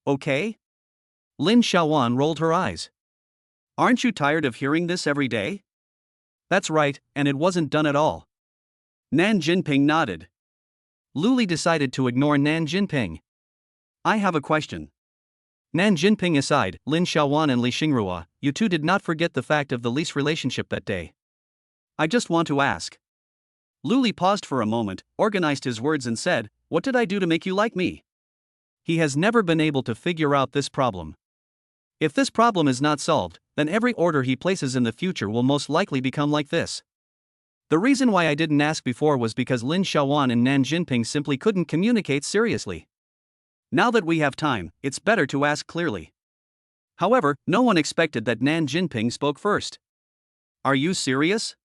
Okay? Lin Xiaowan rolled her eyes. Aren't you tired of hearing this every day? That's right, and it wasn't done at all. Nan Jinping nodded. Luli decided to ignore Nan Jinping. I have a question. Nan Jinping aside, Lin Xiaowan and Li Xingrua, you two did not forget the fact of the lease relationship that day. I just want to ask. Luli paused for a moment, organized his words and said, what did I do to make you like me? He has never been able to figure out this problem. If this problem is not solved, then every order he places in the future will most likely become like this. The reason why I didn't ask before was because Lin Xiaowan and Nan Jinping simply couldn't communicate seriously. Now that we have time, it's better to ask clearly. However, no one expected that Nan Jinping spoke first. Are you serious?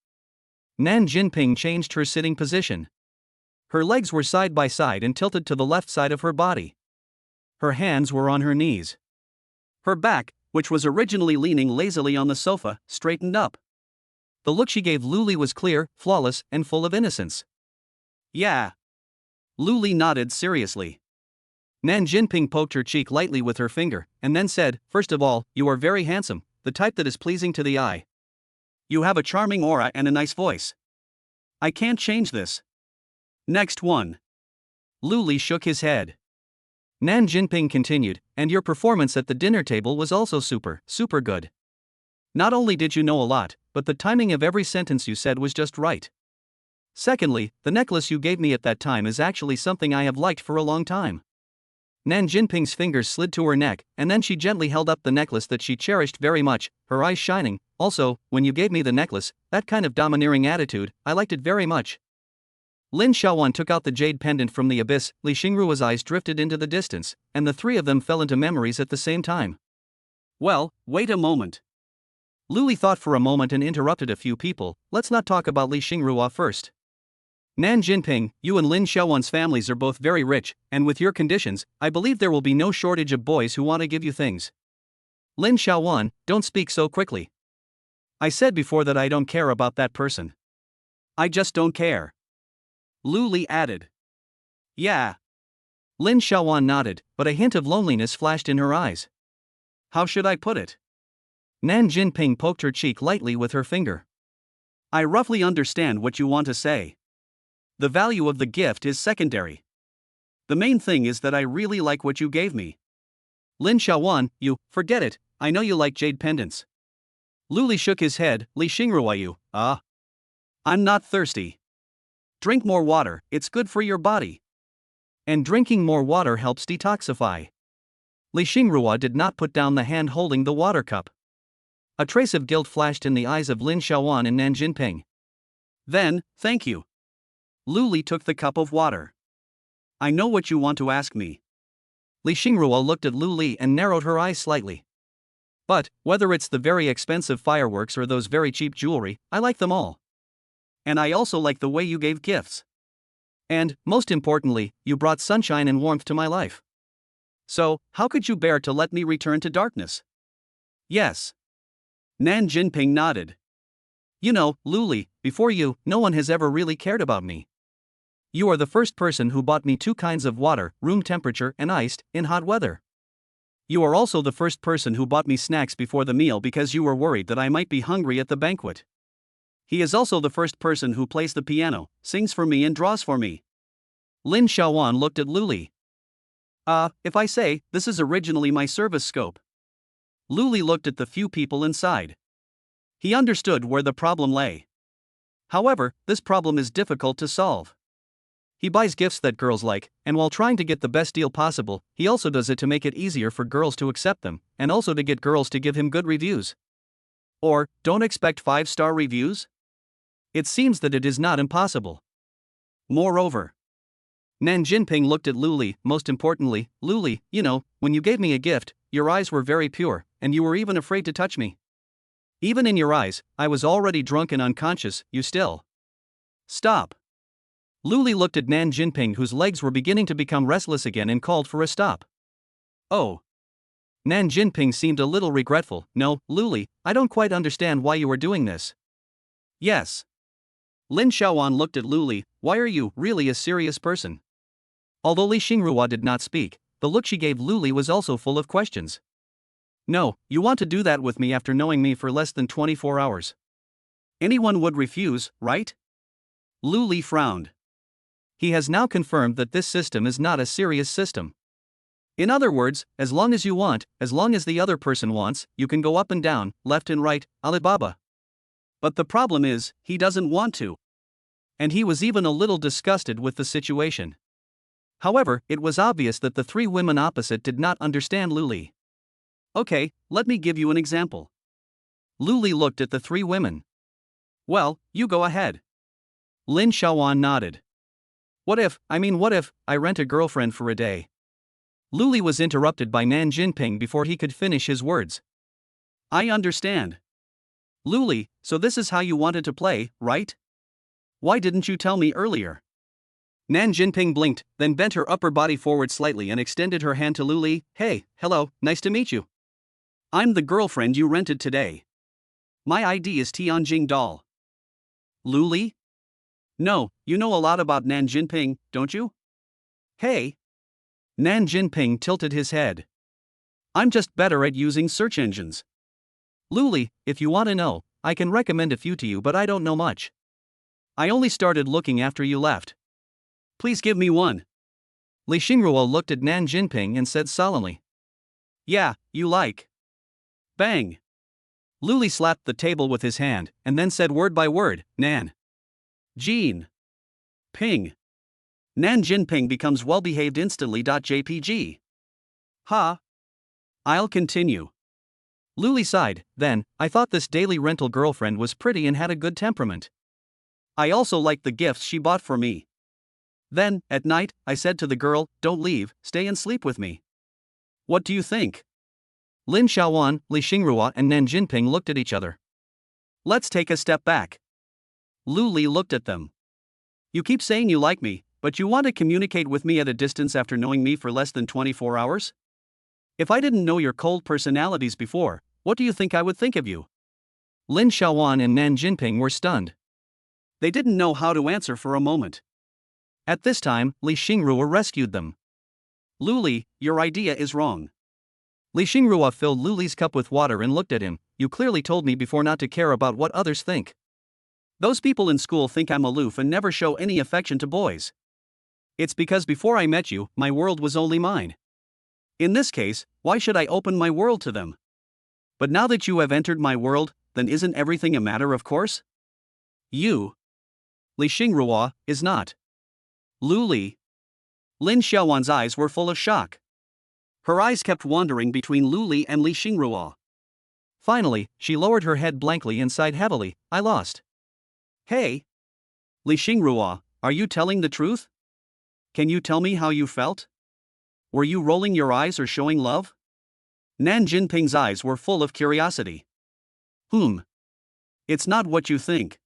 Nan Jinping changed her sitting position. Her legs were side by side and tilted to the left side of her body. Her hands were on her knees. Her back, which was originally leaning lazily on the sofa, straightened up. The look she gave Luli was clear, flawless, and full of innocence. Yeah. Luli nodded seriously. Nan Jinping poked her cheek lightly with her finger, and then said, first of all, you are very handsome, the type that is pleasing to the eye. You have a charming aura and a nice voice. I can't change this. Next one. Luli shook his head. Nan Jinping continued, and your performance at the dinner table was also super good. Not only did you know a lot, but the timing of every sentence you said was just right. Secondly, the necklace you gave me at that time is actually something I have liked for a long time. Nan Jinping's fingers slid to her neck, and then she gently held up the necklace that she cherished very much, her eyes shining. Also, when you gave me the necklace, that kind of domineering attitude, I liked it very much. Lin Xiaowan took out the jade pendant from the abyss. Li Xingrua's eyes drifted into the distance, and the three of them fell into memories at the same time. Well, wait a moment. Luli thought for a moment and interrupted a few people. Let's not talk about Li Xingrua first. Nan Jinping, you and Lin Xiaowan's families are both very rich, and with your conditions, I believe there will be no shortage of boys who want to give you things. Lin Xiaowan, don't speak so quickly. I said before that I don't care about that person. I just don't care. Lu Li added. Yeah. Lin Xiaowan nodded, but a hint of loneliness flashed in her eyes. How should I put it? Nan Jinping poked her cheek lightly with her finger. I roughly understand what you want to say. The value of the gift is secondary. The main thing is that I really like what you gave me. Lin Xiaowan, forget it, I know you like jade pendants. Lu Li shook his head, Li Xingrua you, I'm not thirsty. Drink more water, it's good for your body. And drinking more water helps detoxify. Li Xingrua did not put down the hand holding the water cup. A trace of guilt flashed in the eyes of Lin Xiaowan and Nan Jinping. Then, thank you. Lu Li took the cup of water. I know what you want to ask me. Li Xingrua looked at Lu Li and narrowed her eyes slightly. But, whether it's the very expensive fireworks or those very cheap jewelry, I like them all. And I also like the way you gave gifts. And, most importantly, you brought sunshine and warmth to my life. So, how could you bear to let me return to darkness? Yes. Nan Jinping nodded. You know, Lu Li, before you, no one has ever really cared about me. You are the first person who bought me 2 kinds of water, room temperature and iced, in hot weather. You are also the first person who bought me snacks before the meal because you were worried that I might be hungry at the banquet. He is also the first person who plays the piano, sings for me and draws for me. Lin Xiaowan looked at Lu Li. If I say, this is originally my service scope. Lu Li looked at the few people inside. He understood where the problem lay. However, this problem is difficult to solve. He buys gifts that girls like, and while trying to get the best deal possible, he also does it to make it easier for girls to accept them, and also to get girls to give him good reviews. Or, don't expect 5-star reviews? It seems that it is not impossible. Moreover, Nan Jinping looked at Lu Li. Most importantly, Lu Li, when you gave me a gift, your eyes were very pure, and you were even afraid to touch me. Even in your eyes, I was already drunk and unconscious, you still. Stop. Lu Li looked at Nan Jinping, whose legs were beginning to become restless again, and called for a stop. Oh. Nan Jinping seemed a little regretful. No, Lu Li, I don't quite understand why you are doing this. Yes. Lin Xiaowan looked at Lu Li. Why are you really a serious person? Although Li Xingrua did not speak, the look she gave Lu Li was also full of questions. No, you want to do that with me after knowing me for less than 24 hours. Anyone would refuse, right? Lu Li frowned. He has now confirmed that this system is not a serious system. In other words, as long as you want, as long as the other person wants, you can go up and down, left and right, Alibaba. But the problem is, he doesn't want to. And he was even a little disgusted with the situation. However, it was obvious that the 3 women opposite did not understand Lu Li. Okay, let me give you an example. Lu Li looked at the 3 women. Well, you go ahead. Lin Xiaowan nodded. What if I rent a girlfriend for a day? Lu Li was interrupted by Nan Jinping before he could finish his words. I understand. Lu Li, so this is how you wanted to play, right? Why didn't you tell me earlier? Nan Jinping blinked, then bent her upper body forward slightly and extended her hand to Lu Li. Hey, hello, nice to meet you. I'm the girlfriend you rented today. My ID is Tianjing doll. Lu Li? No, you know a lot about Nan Jinping, don't you? Hey. Nan Jinping tilted his head. I'm just better at using search engines. Lu Li, if you want to know, I can recommend a few to you, but I don't know much. I only started looking after you left. Please give me one. Li Xingrua looked at Nan Jinping and said solemnly. Yeah, you like. Bang. Lu Li slapped the table with his hand, and then said word by word, Nan. Jean. Ping. Nan Jinping becomes well-behaved instantly. JPG. Ha. I'll continue. Lu Li sighed. Then, I thought this daily rental girlfriend was pretty and had a good temperament. I also liked the gifts she bought for me. Then, at night, I said to the girl, don't leave, stay and sleep with me. What do you think? Lin Xiaowan, Li Xingrua and Nan Jinping looked at each other. Let's take a step back. Lu Li looked at them. You keep saying you like me, but you want to communicate with me at a distance after knowing me for less than 24 hours? If I didn't know your cold personalities before, what do you think I would think of you? Lin Xiaowan and Nan Jinping were stunned. They didn't know how to answer for a moment. At this time, Li Xingrua rescued them. Lu Li, your idea is wrong. Li Xingrua filled Lu Li's cup with water and looked at him. You clearly told me before not to care about what others think. Those people in school think I'm aloof and never show any affection to boys. It's because before I met you, my world was only mine. In this case, why should I open my world to them? But now that you have entered my world, then isn't everything a matter of course? You, Li Xingrua, is not. Lu Li. Lin Xiaowan's eyes were full of shock. Her eyes kept wandering between Lu Li and Li Xingrua. Finally, she lowered her head blankly and sighed heavily. I lost. Hey! Li Xingrua, are you telling the truth? Can you tell me how you felt? Were you rolling your eyes or showing love? Nan Jinping's eyes were full of curiosity. It's not what you think.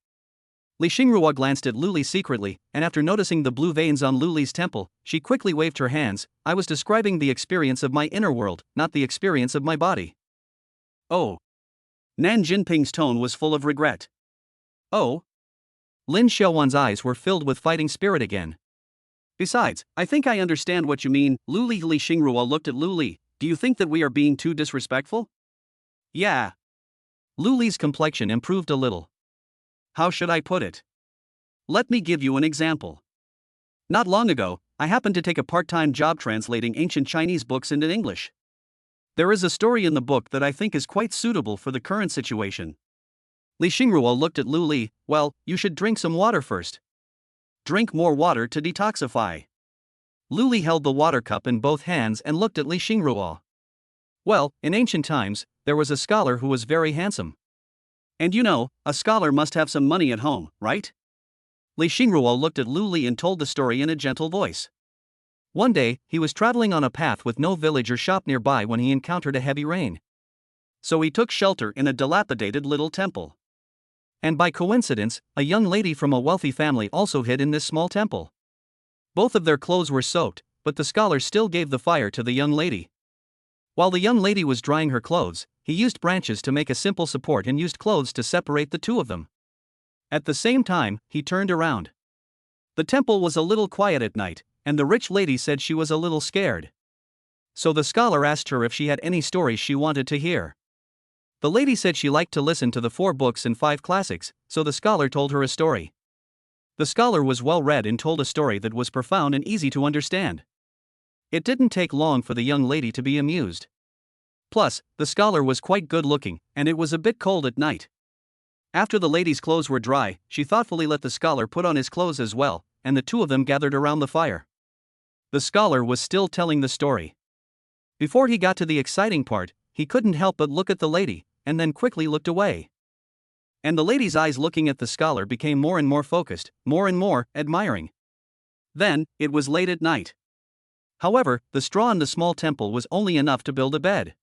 Li Xingrua glanced at Lu Li secretly, and after noticing the blue veins on Lu Li's temple, she quickly waved her hands. I was describing the experience of my inner world, not the experience of my body. Oh. Nan Jinping's tone was full of regret. Oh. Lin Xiaowan's eyes were filled with fighting spirit again. Besides, I think I understand what you mean. Li Xingrua looked at Lu Li. Do you think that we are being too disrespectful? Yeah. Lu Li's complexion improved a little. How should I put it? Let me give you an example. Not long ago, I happened to take a part-time job translating ancient Chinese books into English. There is a story in the book that I think is quite suitable for the current situation. Li Xingrua looked at Lu Li. Well, you should drink some water first. Drink more water to detoxify. Lu Li held the water cup in both hands and looked at Li Xingrua. Well, in ancient times, there was a scholar who was very handsome. And you know, a scholar must have some money at home, right? Li Xingrua looked at Lu Li and told the story in a gentle voice. One day, he was traveling on a path with no village or shop nearby when he encountered a heavy rain. So he took shelter in a dilapidated little temple. And by coincidence, a young lady from a wealthy family also hid in this small temple. Both of their clothes were soaked, but the scholar still gave the fire to the young lady. While the young lady was drying her clothes, he used branches to make a simple support and used clothes to separate the two of them. At the same time, he turned around. The temple was a little quiet at night, and the rich lady said she was a little scared. So the scholar asked her if she had any stories she wanted to hear. The lady said she liked to listen to the 4 books and 5 classics, so the scholar told her a story. The scholar was well read and told a story that was profound and easy to understand. It didn't take long for the young lady to be amused. Plus, the scholar was quite good looking, and it was a bit cold at night. After the lady's clothes were dry, she thoughtfully let the scholar put on his clothes as well, and the two of them gathered around the fire. The scholar was still telling the story. Before he got to the exciting part, he couldn't help but look at the lady, and then quickly looked away. And the lady's eyes looking at the scholar became more and more focused, more and more admiring. Then, it was late at night. However, the straw in the small temple was only enough to build a bed.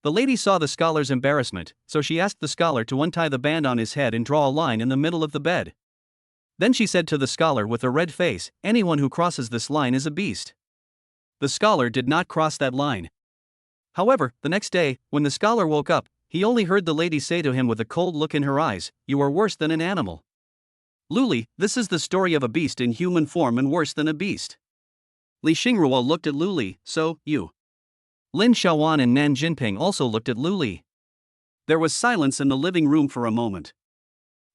The lady saw the scholar's embarrassment, so she asked the scholar to untie the band on his head and draw a line in the middle of the bed. Then she said to the scholar with a red face, anyone who crosses this line is a beast. The scholar did not cross that line. However, the next day, when the scholar woke up, he only heard the lady say to him with a cold look in her eyes, "You are worse than an animal." Lu Li, this is the story of a beast in human form and worse than a beast. Li Xingrua looked at Lu Li, so, you. Lin Xiaowan and Nan Jinping also looked at Lu Li. There was silence in the living room for a moment.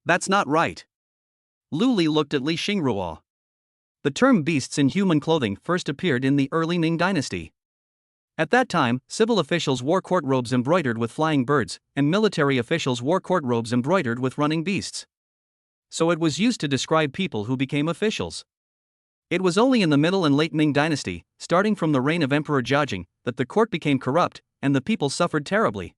That's not right. Lu Li looked at Li Xingrua. The term beasts in human clothing first appeared in the early Ming dynasty. At that time, civil officials wore court robes embroidered with flying birds, and military officials wore court robes embroidered with running beasts. So it was used to describe people who became officials. It was only in the middle and late Ming dynasty, starting from the reign of Emperor Jiajing, that the court became corrupt, and the people suffered terribly.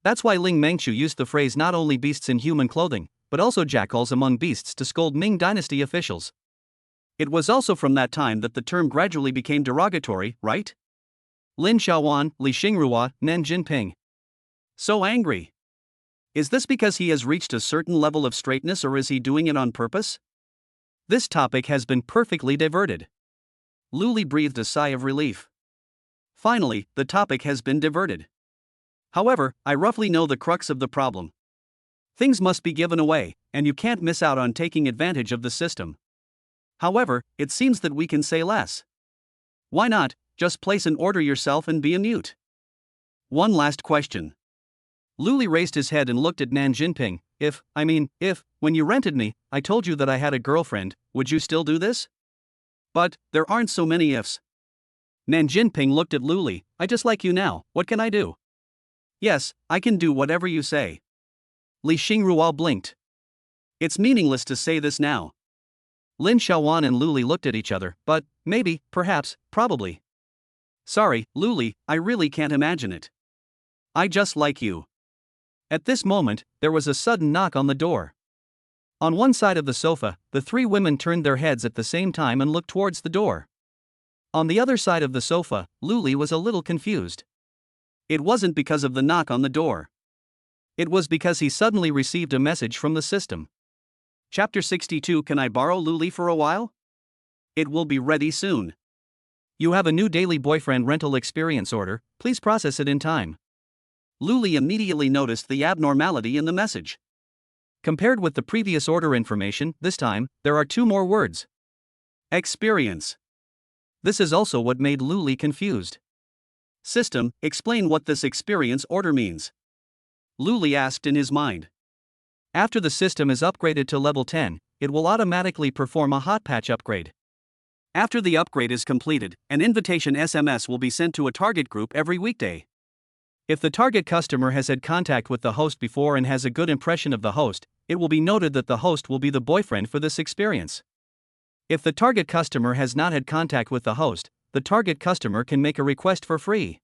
That's why Ling Mangchu used the phrase not only beasts in human clothing, but also jackals among beasts to scold Ming dynasty officials. It was also from that time that the term gradually became derogatory, right? Lin Xiaowan, Li Xingrua, Nan Jinping. So angry. Is this because he has reached a certain level of straightness or is he doing it on purpose? This topic has been perfectly diverted. Luli breathed a sigh of relief. Finally, the topic has been diverted. However, I roughly know the crux of the problem. Things must be given away, and you can't miss out on taking advantage of the system. However, it seems that we can say less. Why not just place an order yourself and be a mute? One last question. Luli raised his head and looked at Nan Jinping. If, when you rented me, I told you that I had a girlfriend, would you still do this? But, there aren't so many ifs. Nan Jinping looked at Luli. I just like you now, what can I do? Yes, I can do whatever you say. Li Xingrua blinked. It's meaningless to say this now. Lin Xiaowan and Luli looked at each other, but, maybe, perhaps, probably. Sorry, Luli, I really can't imagine it. I just like you. At this moment, there was a sudden knock on the door. On one side of the sofa, the three women turned their heads at the same time and looked towards the door. On the other side of the sofa, Luli was a little confused. It wasn't because of the knock on the door. It was because he suddenly received a message from the system. Chapter 62. Can I borrow Luli for a while? It will be ready soon. You have a new daily boyfriend rental experience order, please process it in time. Luli immediately noticed the abnormality in the message. Compared with the previous order information, this time, there are two more words. Experience. This is also what made Luli confused. System, explain what this experience order means. Luli asked in his mind. After the system is upgraded to level 10, it will automatically perform a hot patch upgrade. After the upgrade is completed, an invitation SMS will be sent to a target group every weekday. If the target customer has had contact with the host before and has a good impression of the host, it will be noted that the host will be the boyfriend for this experience. If the target customer has not had contact with the host, the target customer can make a request for free.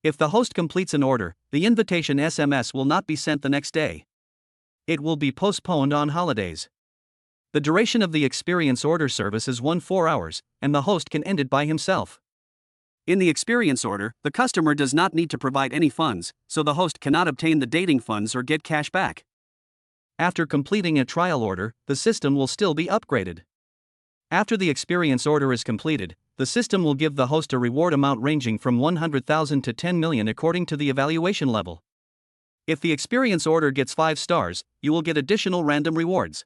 If the host completes an order, the invitation SMS will not be sent the next day. It will be postponed on holidays. The duration of the experience order service is 4 hours, and the host can end it by himself. In the experience order, the customer does not need to provide any funds, so the host cannot obtain the dating funds or get cash back. After completing a trial order, the system will still be upgraded. After the experience order is completed, the system will give the host a reward amount ranging from 100,000 to 10 million according to the evaluation level. If the experience order gets 5 stars, you will get additional random rewards.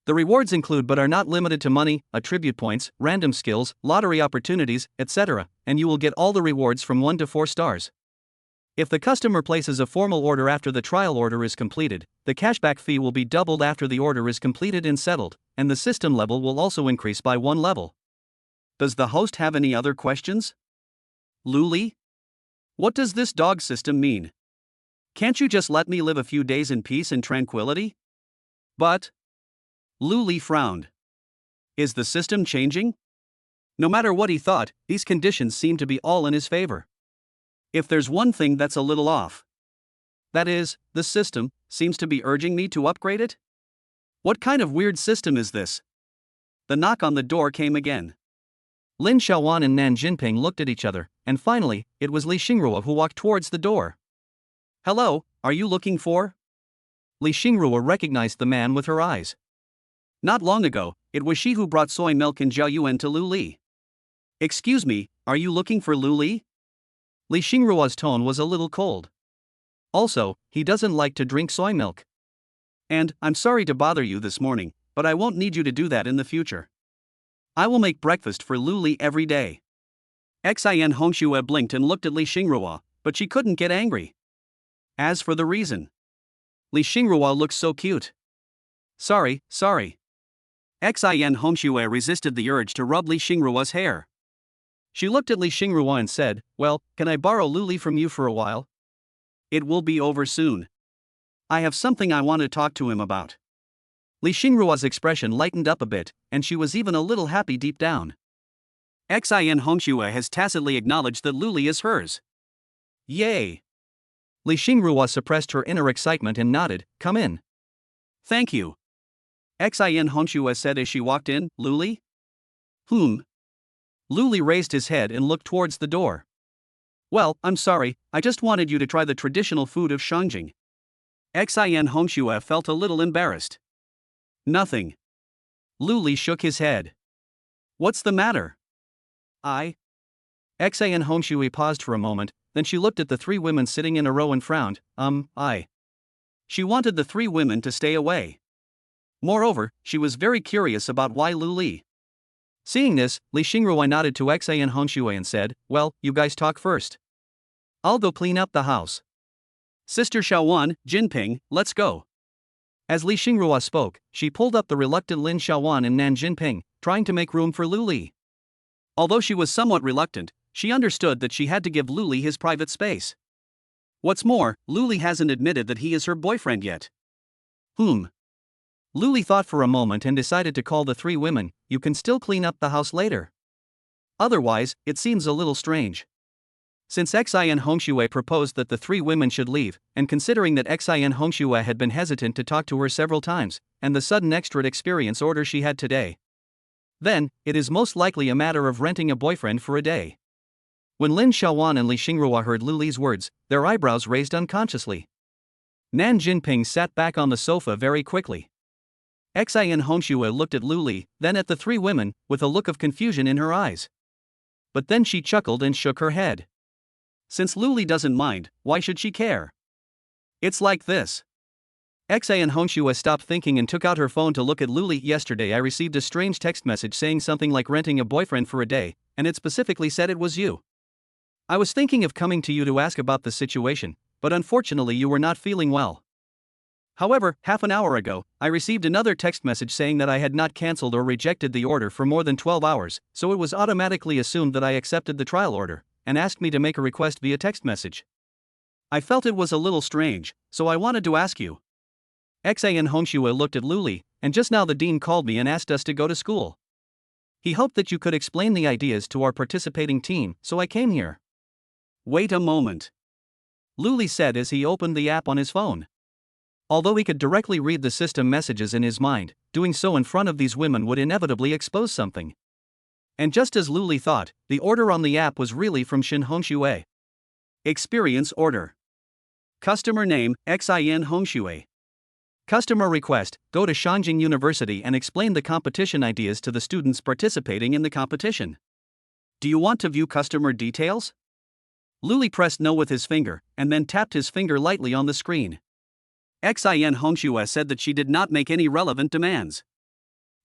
The rewards include but are not limited to money, attribute points, random skills, lottery opportunities, etc., and you will get all the rewards from 1 to 4 stars. If the customer places a formal order after the trial order is completed, the cashback fee will be doubled after the order is completed and settled, and the system level will also increase by 1 level. Does the host have any other questions? Luli? What does this dog system mean? Can't you just let me live a few days in peace and tranquility? But... Luli frowned. Is the system changing? No matter what he thought, these conditions seem to be all in his favor. If there's one thing that's a little off, that is, the system seems to be urging me to upgrade it? What kind of weird system is this? The knock on the door came again. Lin Xiaowan and Nan Jinping looked at each other, and finally, it was Li Xingrua who walked towards the door. Hello, are you looking for? Li Xingrua recognized the man with her eyes. Not long ago, it was she who brought soy milk and jiaoyuan to Luli. Excuse me, are you looking for Luli? Li Xingrua's tone was a little cold. Also, he doesn't like to drink soy milk. And, I'm sorry to bother you this morning, but I won't need you to do that in the future. I will make breakfast for Luli every day. Xin Hongxue blinked and looked at Li Xingrua, but she couldn't get angry. As for the reason, Li Xingrua looks so cute. Sorry. Xin Hongxue resisted the urge to rub Li Xingrua's hair. She looked at Li Xingrua and said, well, can I borrow Luli from you for a while? It will be over soon. I have something I want to talk to him about. Li Xingrua's expression lightened up a bit, and she was even a little happy deep down. Xin Hongxue has tacitly acknowledged that Luli is hers. Yay! Li Xingrua suppressed her inner excitement and nodded, come in. Thank you. Xin Hongxue said as she walked in, Luli? Luli raised his head and looked towards the door. Well, I'm sorry, I just wanted you to try the traditional food of Shangjing. Xin Hongxue felt a little embarrassed. Nothing. Lu Li shook his head. What's the matter? Xa and Hongshui paused for a moment, then she looked at the three women sitting in a row and frowned. She wanted the three women to stay away. Moreover, she was very curious about why Lu Li. Seeing this, Li Xingrui nodded to Xa and Hongshui and said, well, you guys talk first. I'll go clean up the house. Sister Xiaowan, Jinping, let's go. As Li Xingrui spoke, she pulled up the reluctant Lin Xiaowan and Nan Jinping, trying to make room for Lu Li. Although she was somewhat reluctant, she understood that she had to give Lu Li his private space. What's more, Lu Li hasn't admitted that he is her boyfriend yet. Lu Li thought for a moment and decided to call the three women. You can still clean up the house later. Otherwise, it seems a little strange. Since Xi and Hongshui proposed that the three women should leave, and considering that Xi and Hongshui had been hesitant to talk to her several times, and the sudden extra experience order she had today, then, it is most likely a matter of renting a boyfriend for a day. When Lin Xiaowan and Li Xingrui heard Lu Li's words, their eyebrows raised unconsciously. Nan Jinping sat back on the sofa very quickly. Xi and Hongshui looked at Lu Li, then at the three women, with a look of confusion in her eyes. But then she chuckled and shook her head. Since Lu Li doesn't mind, why should she care? It's like this. Xa and Hongshui stopped thinking and took out her phone to look at Lu Li. Yesterday I received a strange text message saying something like renting a boyfriend for a day, and it specifically said it was you. I was thinking of coming to you to ask about the situation, but unfortunately you were not feeling well. However, half an hour ago, I received another text message saying that I had not cancelled or rejected the order for more than 12 hours, so it was automatically assumed that I accepted the trial order, and asked me to make a request via text message. I felt it was a little strange, so I wanted to ask you. Xa and Hongshui looked at Lu Li, and just now the dean called me and asked us to go to school. He hoped that you could explain the ideas to our participating team, so I came here. Wait a moment. Lu Li said as he opened the app on his phone. Although he could directly read the system messages in his mind, doing so in front of these women would inevitably expose something. And just as Lu Li thought, the order on the app was really from Shin Hongshui. Experience order. Customer name, Xin Hongshui. Customer request, go to Shangjing University and explain the competition ideas to the students participating in the competition. Do you want to view customer details? Lu Li pressed no with his finger, and then tapped his finger lightly on the screen. Xin Hongshui said that she did not make any relevant demands.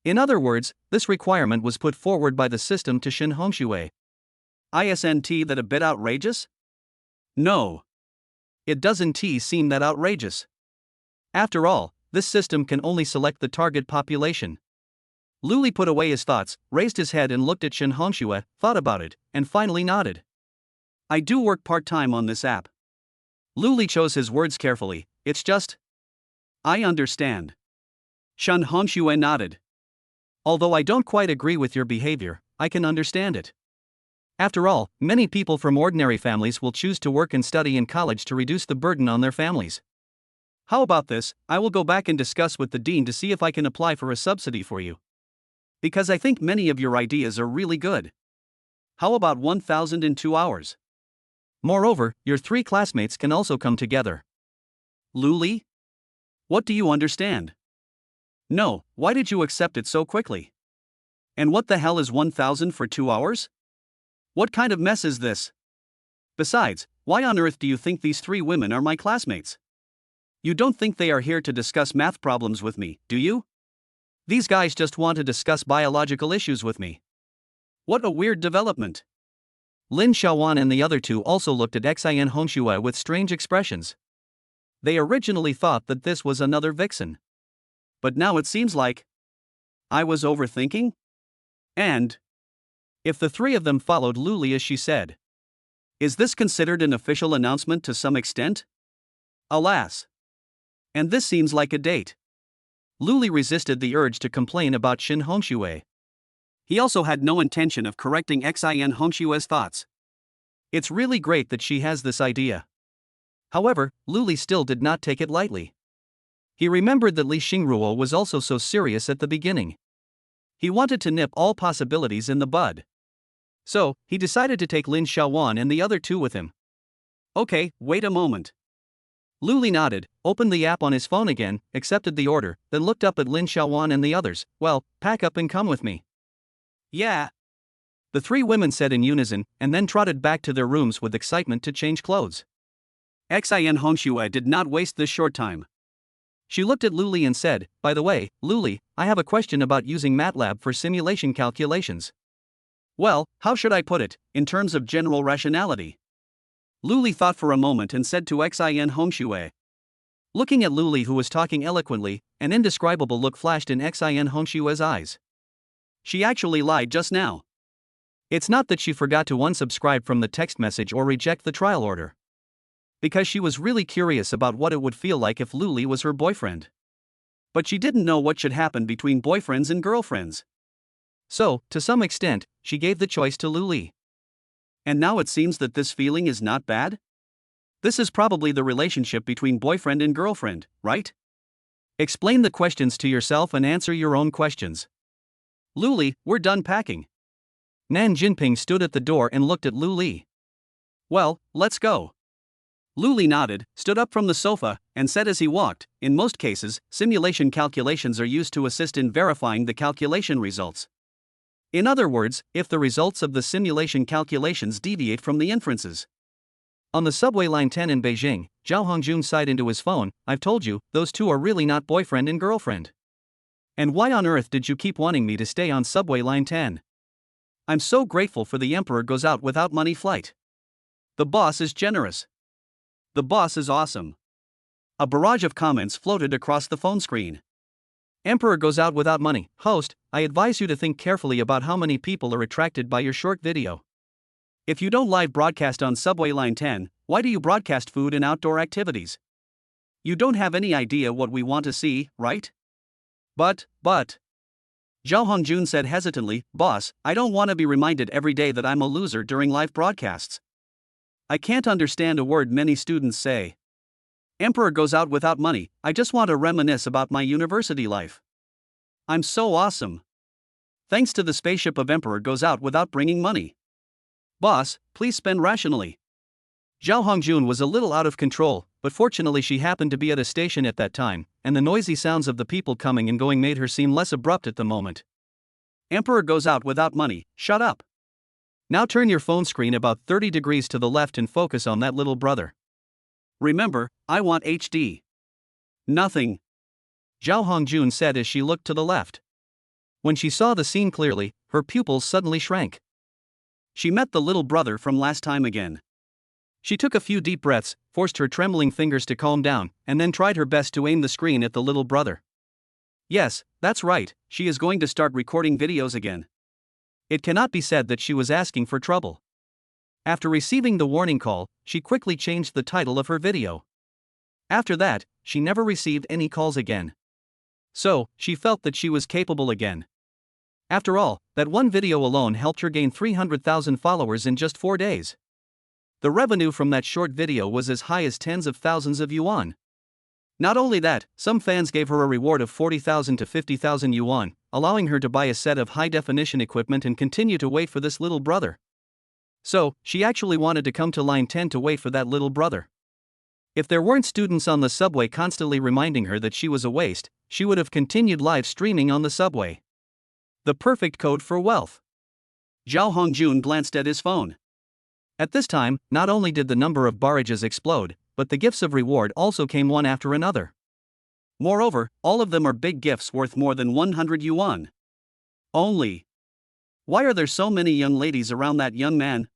In other words, this requirement was put forward by the system to Shin Hongshui. Isn't that a bit outrageous? No. It doesn't seem that outrageous. After all, this system can only select the target population. Lu Li put away his thoughts, raised his head and looked at Shin Hongshui, thought about it, and finally nodded. I do work part-time on this app. Lu Li chose his words carefully, it's just. I understand. Shin Hongshui nodded. Although I don't quite agree with your behavior, I can understand it. After all, many people from ordinary families will choose to work and study in college to reduce the burden on their families. How about this? I will go back and discuss with the dean to see if I can apply for a subsidy for you. Because I think many of your ideas are really good. How about 1,002 hours? Moreover, your three classmates can also come together. Lu Li? What do you understand? No, why did you accept it so quickly? And what the hell is 1,000 for 2 hours? What kind of mess is this? Besides, why on earth do you think these three women are my classmates? You don't think they are here to discuss math problems with me, do you? These guys just want to discuss biological issues with me. What a weird development. Lin Xiaowan and the other two also looked at Xin Hongshui with strange expressions. They originally thought that this was another vixen. But now it seems like I was overthinking? And if the three of them followed Lu Li as she said, is this considered an official announcement to some extent? Alas. And this seems like a date. Lu Li resisted the urge to complain about Shin Hongshui. He also had no intention of correcting Xin Hongshui's thoughts. It's really great that she has this idea. However, Lu Li still did not take it lightly. He remembered that Li Xingrui was also so serious at the beginning. He wanted to nip all possibilities in the bud. So, he decided to take Lin Xiaowan and the other two with him. Okay, wait a moment. Luli nodded, opened the app on his phone again, accepted the order, then looked up at Lin Xiaowan and the others. Well, pack up and come with me. Yeah. The three women said in unison, and then trotted back to their rooms with excitement to change clothes. Xin Hongxue did not waste this short time. She looked at Luli and said, "By the way, Luli, I have a question about using MATLAB for simulation calculations." Well, how should I put it, in terms of general rationality? Luli thought for a moment and said to Xin Hongxue. Looking at Luli, who was talking eloquently, an indescribable look flashed in Xin Hongxue's eyes. She actually lied just now. It's not that she forgot to unsubscribe from the text message or reject the trial order. Because she was really curious about what it would feel like if Luli was her boyfriend. But she didn't know what should happen between boyfriends and girlfriends. So, to some extent, she gave the choice to Luli. And now it seems that this feeling is not bad? This is probably the relationship between boyfriend and girlfriend, right? Explain the questions to yourself and answer your own questions. Luli, we're done packing. Nan Jinping stood at the door and looked at Luli. Well, let's go. Luli nodded, stood up from the sofa, and said as he walked, in most cases, simulation calculations are used to assist in verifying the calculation results. In other words, if the results of the simulation calculations deviate from the inferences. On the subway line 10 in Beijing, Zhao Hongjun sighed into his phone, "I've told you, those two are really not boyfriend and girlfriend. And why on earth did you keep wanting me to stay on subway line 10? I'm so grateful for the Emperor Goes Out Without Money flight. The boss is generous. The boss is awesome." A barrage of comments floated across the phone screen. Emperor Goes Out Without Money. Host, I advise you to think carefully about how many people are attracted by your short video. If you don't live broadcast on subway line 10, why do you broadcast food and outdoor activities? You don't have any idea what we want to see, right? But. Zhao Hongjun said hesitantly, "Boss, I don't want to be reminded every day that I'm a loser during live broadcasts. I can't understand a word many students say. Emperor Goes Out Without Money, I just want to reminisce about my university life. I'm so awesome. Thanks to the spaceship of Emperor Goes Out Without Bringing Money. Boss, please spend rationally." Zhao Hongjun was a little out of control, but fortunately she happened to be at a station at that time, and the noisy sounds of the people coming and going made her seem less abrupt at the moment. Emperor Goes Out Without Money, shut up. Now turn your phone screen about 30 degrees to the left and focus on that little brother. Remember, I want HD. Nothing. Zhao Hongjun said as she looked to the left. When she saw the scene clearly, her pupils suddenly shrank. She met the little brother from last time again. She took a few deep breaths, forced her trembling fingers to calm down, and then tried her best to aim the screen at the little brother. Yes, that's right, she is going to start recording videos again. It cannot be said that she was asking for trouble. After receiving the warning call, she quickly changed the title of her video. After that, she never received any calls again. So, she felt that she was capable again. After all, that one video alone helped her gain 300,000 followers in just 4 days. The revenue from that short video was as high as tens of thousands of yuan. Not only that, some fans gave her a reward of 40,000 to 50,000 yuan, allowing her to buy a set of high-definition equipment and continue to wait for this little brother. So, she actually wanted to come to line 10 to wait for that little brother. If there weren't students on the subway constantly reminding her that she was a waste, she would have continued live streaming on the subway. The perfect code for wealth. Zhao Hongjun glanced at his phone. At this time, not only did the number of barrages explode, but the gifts of reward also came one after another. Moreover, all of them are big gifts worth more than 100 yuan. Only. Why are there so many young ladies around that young man?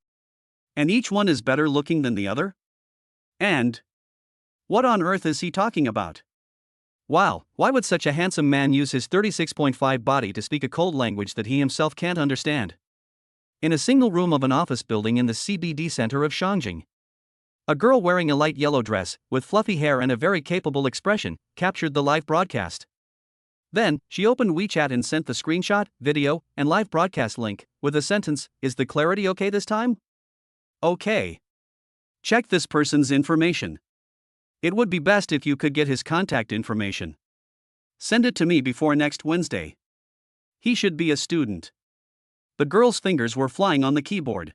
And each one is better looking than the other? And what on earth is he talking about? Wow, why would such a handsome man use his 36.5 body to speak a cold language that he himself can't understand? In a single room of an office building in the CBD center of Shangjing, a girl wearing a light yellow dress, with fluffy hair and a very capable expression, captured the live broadcast. Then, she opened WeChat and sent the screenshot, video, and live broadcast link, with the sentence, "Is the clarity okay this time?" Okay. Check this person's information. It would be best if you could get his contact information. Send it to me before next Wednesday. He should be a student. The girl's fingers were flying on the keyboard.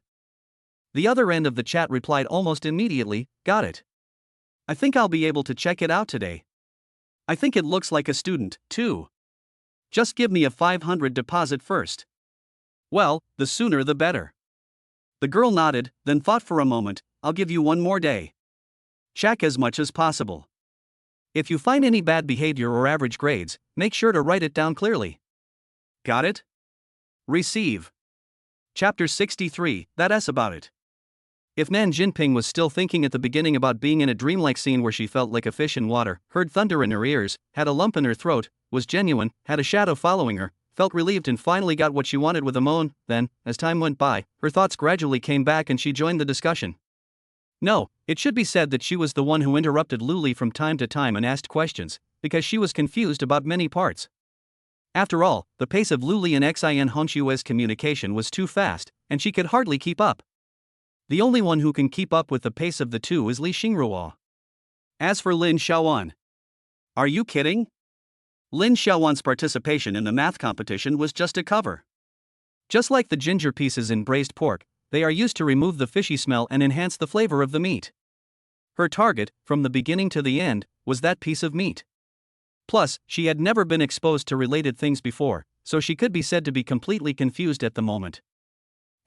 The other end of the chat replied almost immediately, "Got it." I think I'll be able to check it out today. I think it looks like a student, too. Just give me a 500 deposit first. Well, the sooner the better. The girl nodded, then thought for a moment. I'll give you one more day. Check as much as possible. If you find any bad behavior or average grades, make sure to write it down clearly. Got it? Receive. Chapter 63, that's about it. If Nan Jinping was still thinking at the beginning about being in a dreamlike scene where she felt like a fish in water, heard thunder in her ears, had a lump in her throat, was genuine, had a shadow following her, felt relieved and finally got what she wanted with a moan, then, as time went by, her thoughts gradually came back and she joined the discussion. No, it should be said that she was the one who interrupted Luli from time to time and asked questions, because she was confused about many parts. After all, the pace of Luli and Xin Hongshue's communication was too fast, and she could hardly keep up. The only one who can keep up with the pace of the two is Li Xingrua. As for Lin Xiaowan. Are you kidding? Lin Xiaowan's participation in the math competition was just a cover. Just like the ginger pieces in braised pork, they are used to remove the fishy smell and enhance the flavor of the meat. Her target, from the beginning to the end, was that piece of meat. Plus, she had never been exposed to related things before, so she could be said to be completely confused at the moment.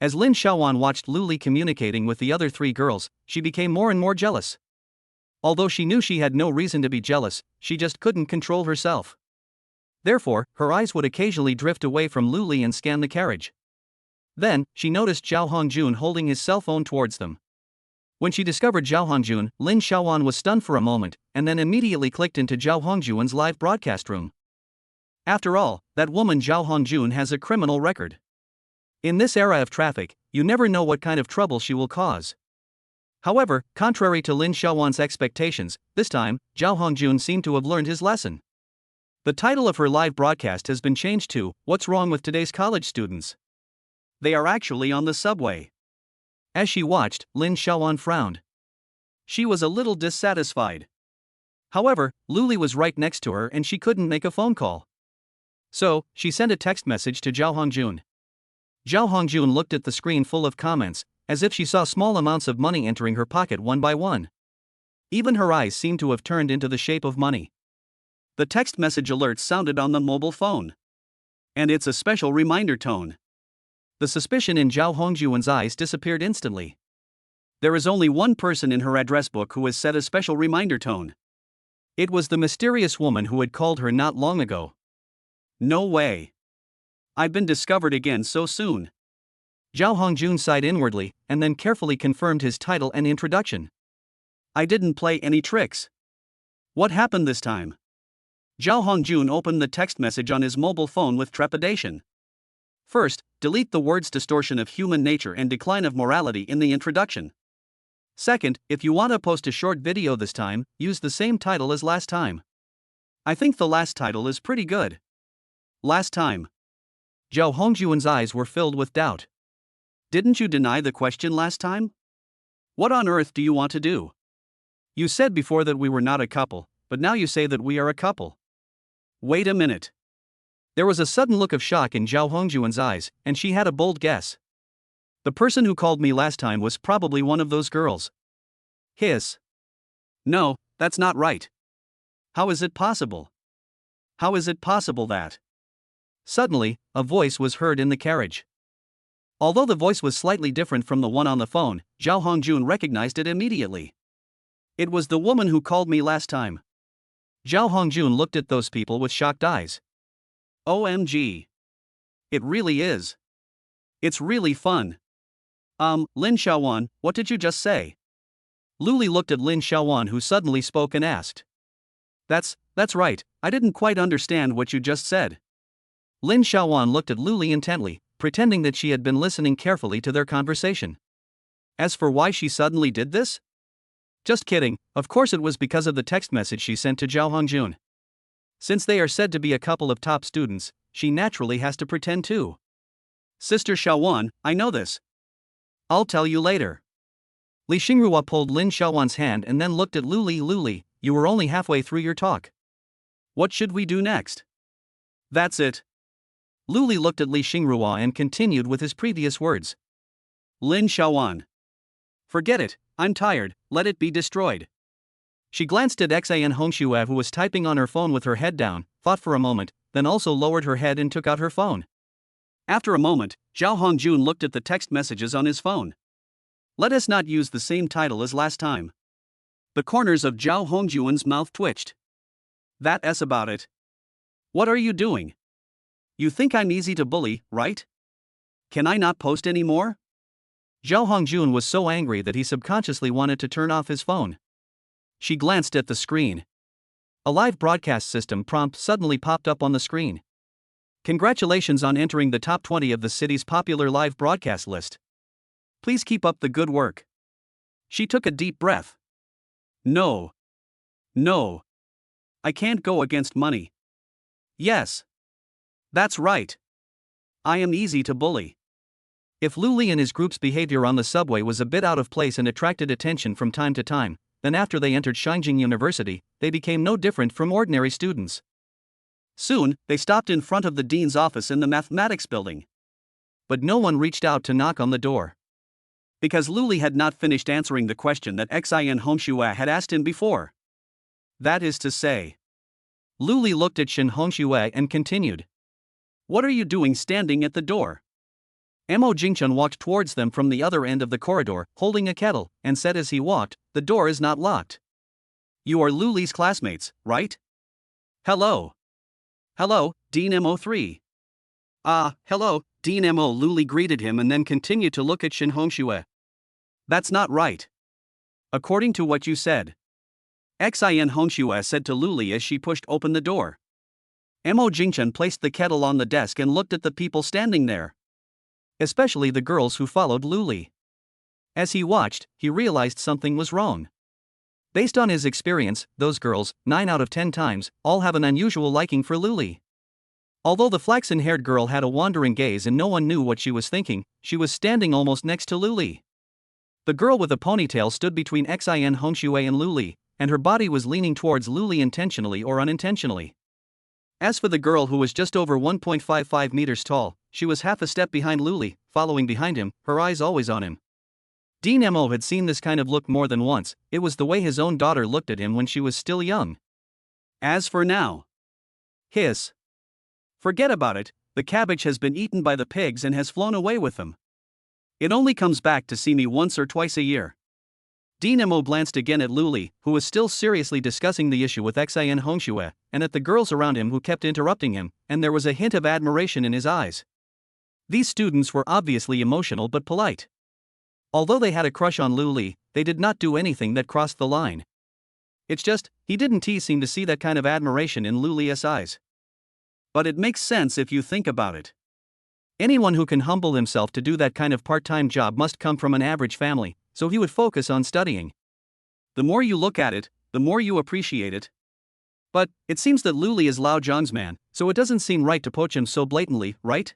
As Lin Xiaowan watched Luli communicating with the other three girls, she became more and more jealous. Although she knew she had no reason to be jealous, she just couldn't control herself. Therefore, her eyes would occasionally drift away from Luli and scan the carriage. Then, she noticed Zhao Hongjun holding his cell phone towards them. When she discovered Zhao Hongjun, Lin Xiaowan was stunned for a moment, and then immediately clicked into Zhao Hongjun's live broadcast room. After all, that woman Zhao Hongjun has a criminal record. In this era of traffic, you never know what kind of trouble she will cause. However, contrary to Lin Xiaowan's expectations, this time, Zhao Hongjun seemed to have learned his lesson. The title of her live broadcast has been changed to, "What's Wrong with Today's College Students?" They are actually on the subway. As she watched, Lin Xiaowan frowned. She was a little dissatisfied. However, Luli was right next to her and she couldn't make a phone call. So, she sent a text message to Zhao Hongjun. Zhao Hongjun looked at the screen full of comments, as if she saw small amounts of money entering her pocket one by one. Even her eyes seemed to have turned into the shape of money. The text message alert sounded on the mobile phone. And it's a special reminder tone. The suspicion in Zhao Hongjun's eyes disappeared instantly. There is only one person in her address book who has set a special reminder tone. It was the mysterious woman who had called her not long ago. No way. I've been discovered again so soon. Zhao Hongjun sighed inwardly, and then carefully confirmed his title and introduction. I didn't play any tricks. What happened this time? Zhao Hongjun opened the text message on his mobile phone with trepidation. First, delete the words distortion of human nature and decline of morality in the introduction. Second, if you want to post a short video this time, use the same title as last time. I think the last title is pretty good. Last time. Zhao Hongjun's eyes were filled with doubt. Didn't you deny the question last time? What on earth do you want to do? You said before that we were not a couple, but now you say that we are a couple. Wait a minute. There was a sudden look of shock in Zhao Hongjun's eyes, and she had a bold guess. The person who called me last time was probably one of those girls. Hiss. No, that's not right. How is it possible? How is it possible that? Suddenly, a voice was heard in the carriage. Although the voice was slightly different from the one on the phone, Zhao Hongjun recognized it immediately. It was the woman who called me last time. Zhao Hongjun looked at those people with shocked eyes. OMG. It really is. It's really fun. Lin Xiaowan, what did you just say? Luli looked at Lin Xiaowan, who suddenly spoke and asked. That's right, I didn't quite understand what you just said. Lin Xiaowan looked at Luli intently, pretending that she had been listening carefully to their conversation. As for why she suddenly did this? Just kidding, of course it was because of the text message she sent to Zhao Hongjun. Since they are said to be a couple of top students, she naturally has to pretend too. Sister Xiaowan, I know this. I'll tell you later. Li Xingrua pulled Lin Xiaowan's hand and then looked at Luli. Luli, you were only halfway through your talk. What should we do next? That's it. Luli looked at Li Xingrua and continued with his previous words. Lin Xiaowan. Forget it, I'm tired, let it be destroyed. She glanced at Xian Hongxue, who was typing on her phone with her head down, thought for a moment, then also lowered her head and took out her phone. After a moment, Zhao Hongjun looked at the text messages on his phone. Let us not use the same title as last time. The corners of Zhao Hongjun's mouth twitched. That's about it. What are you doing? You think I'm easy to bully, right? Can I not post anymore? Zhao Hongjun was so angry that he subconsciously wanted to turn off his phone. She glanced at the screen. A live broadcast system prompt suddenly popped up on the screen. Congratulations on entering the top 20 of the city's popular live broadcast list. Please keep up the good work. She took a deep breath. No. I can't go against money. Yes. That's right. I am easy to bully. If Lu Li and his group's behavior on the subway was a bit out of place and attracted attention from time to time, then after they entered Shangjing University, they became no different from ordinary students. Soon, they stopped in front of the dean's office in the mathematics building. But no one reached out to knock on the door. Because Lu Li had not finished answering the question that Xian Hongxue had asked him before. That is to say. Lu Li looked at Shin Hongxue and continued. What are you doing standing at the door? Mo Jingchun walked towards them from the other end of the corridor, holding a kettle, and said as he walked, the door is not locked. You are Lu Li's classmates, right? Hello. Hello, Dean Mo3. Hello, Dean Mo. Lu Li greeted him and then continued to look at Shin Hongxue. That's not right. According to what you said. Xian Hongxue said to Lu Li as she pushed open the door. Mo Jingchun placed the kettle on the desk and looked at the people standing there. Especially the girls who followed Lu Li. As he watched, he realized something was wrong. Based on his experience, those girls, 9 out of 10 times, all have an unusual liking for Lu Li. Although the flaxen-haired girl had a wandering gaze and no one knew what she was thinking, she was standing almost next to Lu Li. The girl with a ponytail stood between Xian Hongxue and Lu Li, and her body was leaning towards Lu Li intentionally or unintentionally. As for the girl who was just over 1.55 meters tall, she was half a step behind Lu Li, following behind him, her eyes always on him. Dean Mo had seen this kind of look more than once. It was the way his own daughter looked at him when she was still young. As for now. Hiss. Forget about it, the cabbage has been eaten by the pigs and has flown away with them. It only comes back to see me once or twice a year. Dean Mo glanced again at Lu Li, who was still seriously discussing the issue with Xian Hongxue, and at the girls around him who kept interrupting him, and there was a hint of admiration in his eyes. These students were obviously emotional but polite. Although they had a crush on Lu Li, they did not do anything that crossed the line. It's just, he didn't seem to see that kind of admiration in Lu Li's eyes. But it makes sense if you think about it. Anyone who can humble himself to do that kind of part-time job must come from an average family, so he would focus on studying. The more you look at it, the more you appreciate it. But, it seems that Lu Li is Lao Zhang's man, so it doesn't seem right to poach him so blatantly, right?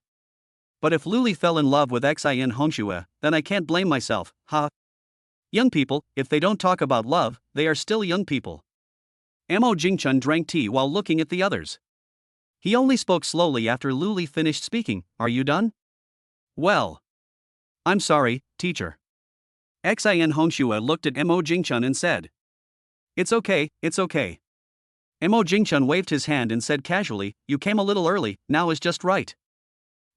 But if Lu Li fell in love with Xian Hongxue, then I can't blame myself, ha. Young people, if they don't talk about love, they are still young people. Mo Jingchun drank tea while looking at the others. He only spoke slowly after Lu Li finished speaking. Are you done? Well. I'm sorry, teacher. Xian Hongxue looked at Mo Jingchun and said. It's okay. Mo Jingchun waved his hand and said casually, you came a little early, now is just right.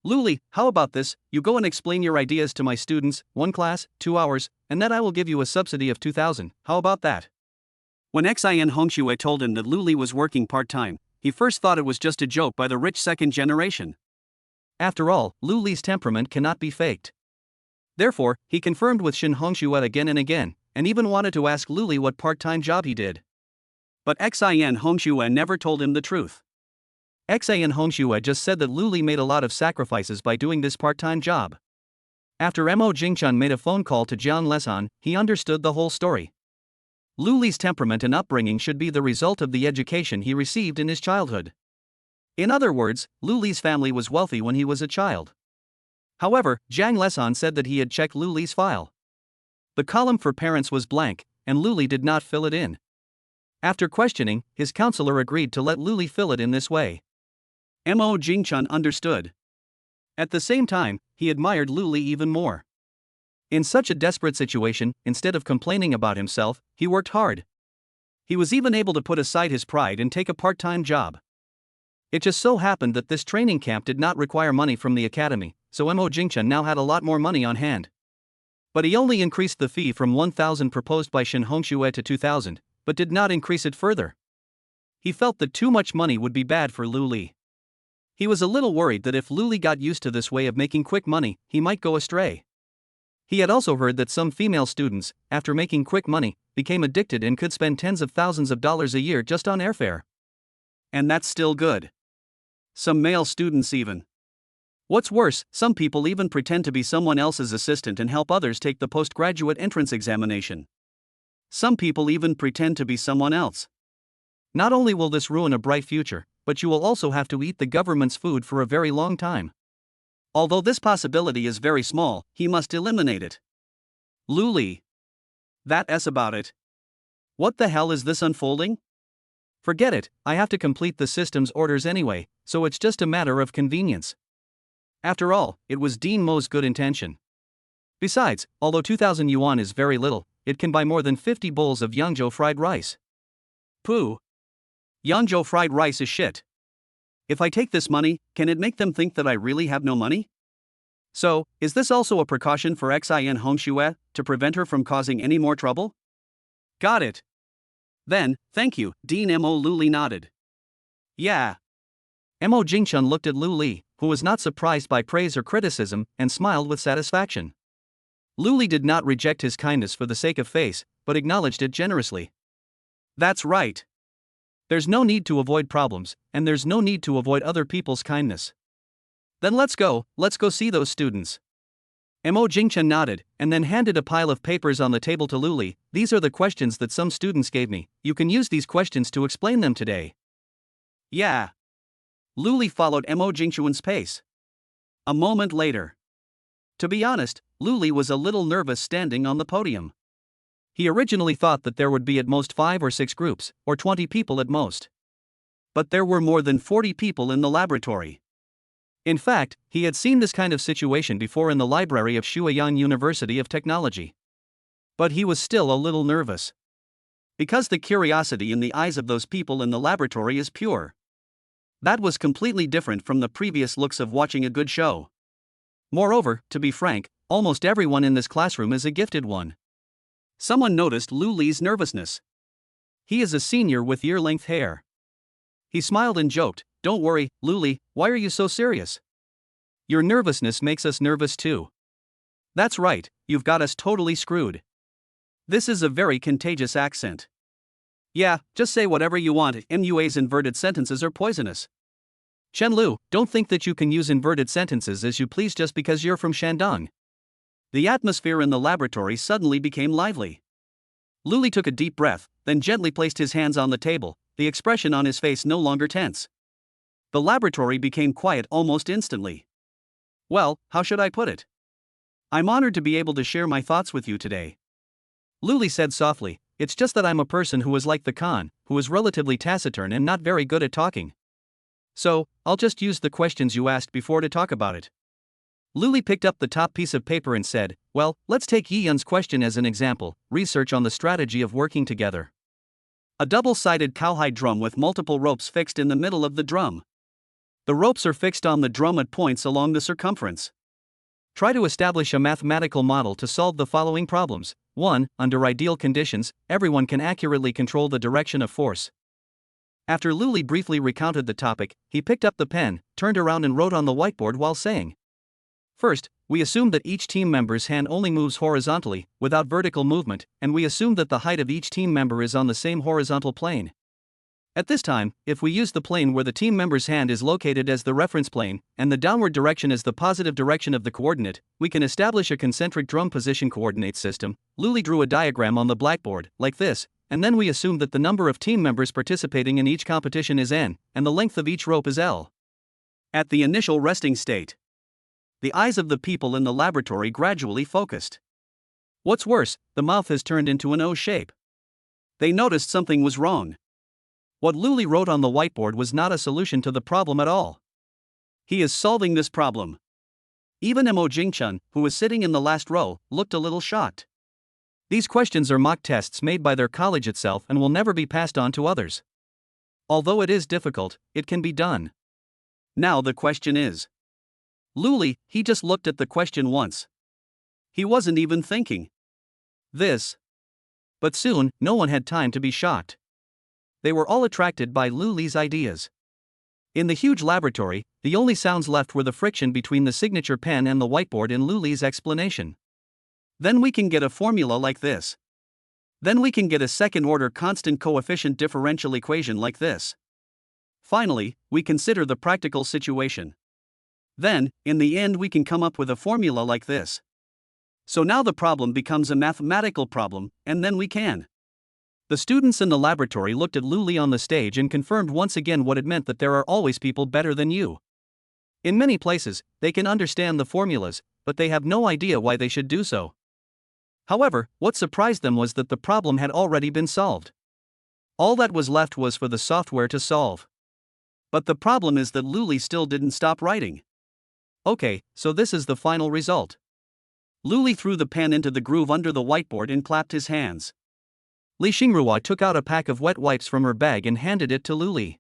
Lu Li, how about this, you go and explain your ideas to my students, 1 class, 2 hours, and then I will give you a subsidy of 2,000, how about that? When Xian Hongxue told him that Lu Li was working part-time, he first thought it was just a joke by the rich second generation. After all, Lu Li's temperament cannot be faked. Therefore, he confirmed with Shin Hongxue again and again, and even wanted to ask Lu Li what part-time job he did. But Xian Hongxue never told him the truth. Xian Hongxue just said that Lu Li made a lot of sacrifices by doing this part-time job. After Mo Jingchun made a phone call to Jian Lesan, he understood the whole story. Lu Li's temperament and upbringing should be the result of the education he received in his childhood. In other words, Lu Li's family was wealthy when he was a child. However, Jiang Lesan said that he had checked Lu Li's file. The column for parents was blank, and Lu Li did not fill it in. After questioning, his counselor agreed to let Lu Li fill it in this way. Mo Jingchun understood. At the same time, he admired Lu Li even more. In such a desperate situation, instead of complaining about himself, he worked hard. He was even able to put aside his pride and take a part-time job. It just so happened that this training camp did not require money from the academy, so Mo Jingchen now had a lot more money on hand. But he only increased the fee from 1,000 proposed by Shin Hongxue to 2,000, but did not increase it further. He felt that too much money would be bad for Lu Li. He was a little worried that if Lu Li got used to this way of making quick money, he might go astray. He had also heard that some female students, after making quick money, became addicted and could spend tens of thousands of dollars a year just on airfare. And that's still good. Some male students even. What's worse, some people even pretend to be someone else's assistant and help others take the postgraduate entrance examination. Some people even pretend to be someone else. Not only will this ruin a bright future, but you will also have to eat the government's food for a very long time. Although this possibility is very small, he must eliminate it. Lu Li. That's about it. What the hell is this unfolding? Forget it, I have to complete the system's orders anyway, so it's just a matter of convenience. After all, it was Dean Mo's good intention. Besides, although 2,000 yuan is very little, it can buy more than 50 bowls of Yangzhou fried rice. Pooh. Yangzhou fried rice is shit. If I take this money, can it make them think that I really have no money? So, is this also a precaution for Xin Hongxue, to prevent her from causing any more trouble? Got it. Then, thank you, Dean Mo. Lu Li nodded. Yeah. Mo Jingchun looked at Lu Li, who was not surprised by praise or criticism, and smiled with satisfaction. Lu Li did not reject his kindness for the sake of face, but acknowledged it generously. That's right. There's no need to avoid problems, and there's no need to avoid other people's kindness. Then let's go see those students. Mo Jingchen nodded, and then handed a pile of papers on the table to Lu Li. These are the questions that some students gave me, you can use these questions to explain them today. Yeah. Lu Li followed Mo Jingchuan's pace. A moment later. To be honest, Lu Li was a little nervous standing on the podium. He originally thought that there would be at most 5 or 6 groups, or 20 people at most. But there were more than 40 people in the laboratory. In fact, he had seen this kind of situation before in the library of Shuoyang University of Technology. But he was still a little nervous. Because the curiosity in the eyes of those people in the laboratory is pure. That was completely different from the previous looks of watching a good show. Moreover, to be frank, almost everyone in this classroom is a gifted one. Someone noticed Lu Li's nervousness. He is a senior with ear-length hair. He smiled and joked, "Don't worry, Lu Li, why are you so serious? Your nervousness makes us nervous too. That's right, you've got us totally screwed. This is a very contagious accent. Yeah, just say whatever you want, MUA's inverted sentences are poisonous. Chen Lu, don't think that you can use inverted sentences as you please just because you're from Shandong." The atmosphere in the laboratory suddenly became lively. Lu Li took a deep breath, then gently placed his hands on the table, the expression on his face no longer tense. The laboratory became quiet almost instantly. Well, how should I put it? I'm honored to be able to share my thoughts with you today. Lu Li said softly, it's just that I'm a person who is like the Khan, who is relatively taciturn and not very good at talking. So, I'll just use the questions you asked before to talk about it. Lu Li picked up the top piece of paper and said, well, let's take Yi Yun's question as an example, research on the strategy of working together. A double-sided cowhide drum with multiple ropes fixed in the middle of the drum. The ropes are fixed on the drum at points along the circumference. Try to establish a mathematical model to solve the following problems. 1. Under ideal conditions, everyone can accurately control the direction of force. After Lu Li briefly recounted the topic, he picked up the pen, turned around and wrote on the whiteboard while saying, first, we assume that each team member's hand only moves horizontally, without vertical movement, and we assume that the height of each team member is on the same horizontal plane. At this time, if we use the plane where the team member's hand is located as the reference plane, and the downward direction as the positive direction of the coordinate, we can establish a concentric drum position coordinate system. Lu Li drew a diagram on the blackboard, like this, and then we assume that the number of team members participating in each competition is n, and the length of each rope is l. At the initial resting state, the eyes of the people in the laboratory gradually focused. What's worse, the mouth has turned into an O shape. They noticed something was wrong. What Lu Li wrote on the whiteboard was not a solution to the problem at all. He is solving this problem. Even Mo Jingchun, who was sitting in the last row, looked a little shocked. These questions are mock tests made by their college itself and will never be passed on to others. Although it is difficult, it can be done. Now the question is. Luli, he just looked at the question once. He wasn't even thinking. This. But soon, no one had time to be shocked. They were all attracted by Luli's ideas. In the huge laboratory, the only sounds left were the friction between the signature pen and the whiteboard in Luli's explanation. Then we can get a formula like this. Then we can get a second-order constant coefficient differential equation like this. Finally, we consider the practical situation. Then, in the end, we can come up with a formula like this. So now the problem becomes a mathematical problem, and then we can. The students in the laboratory looked at Luli on the stage and confirmed once again what it meant that there are always people better than you. In many places, they can understand the formulas, but they have no idea why they should do so. However, what surprised them was that the problem had already been solved. All that was left was for the software to solve. But the problem is that Luli still didn't stop writing. Okay, so this is the final result. Luli threw the pen into the groove under the whiteboard and clapped his hands. Li Xingrua took out a pack of wet wipes from her bag and handed it to Luli.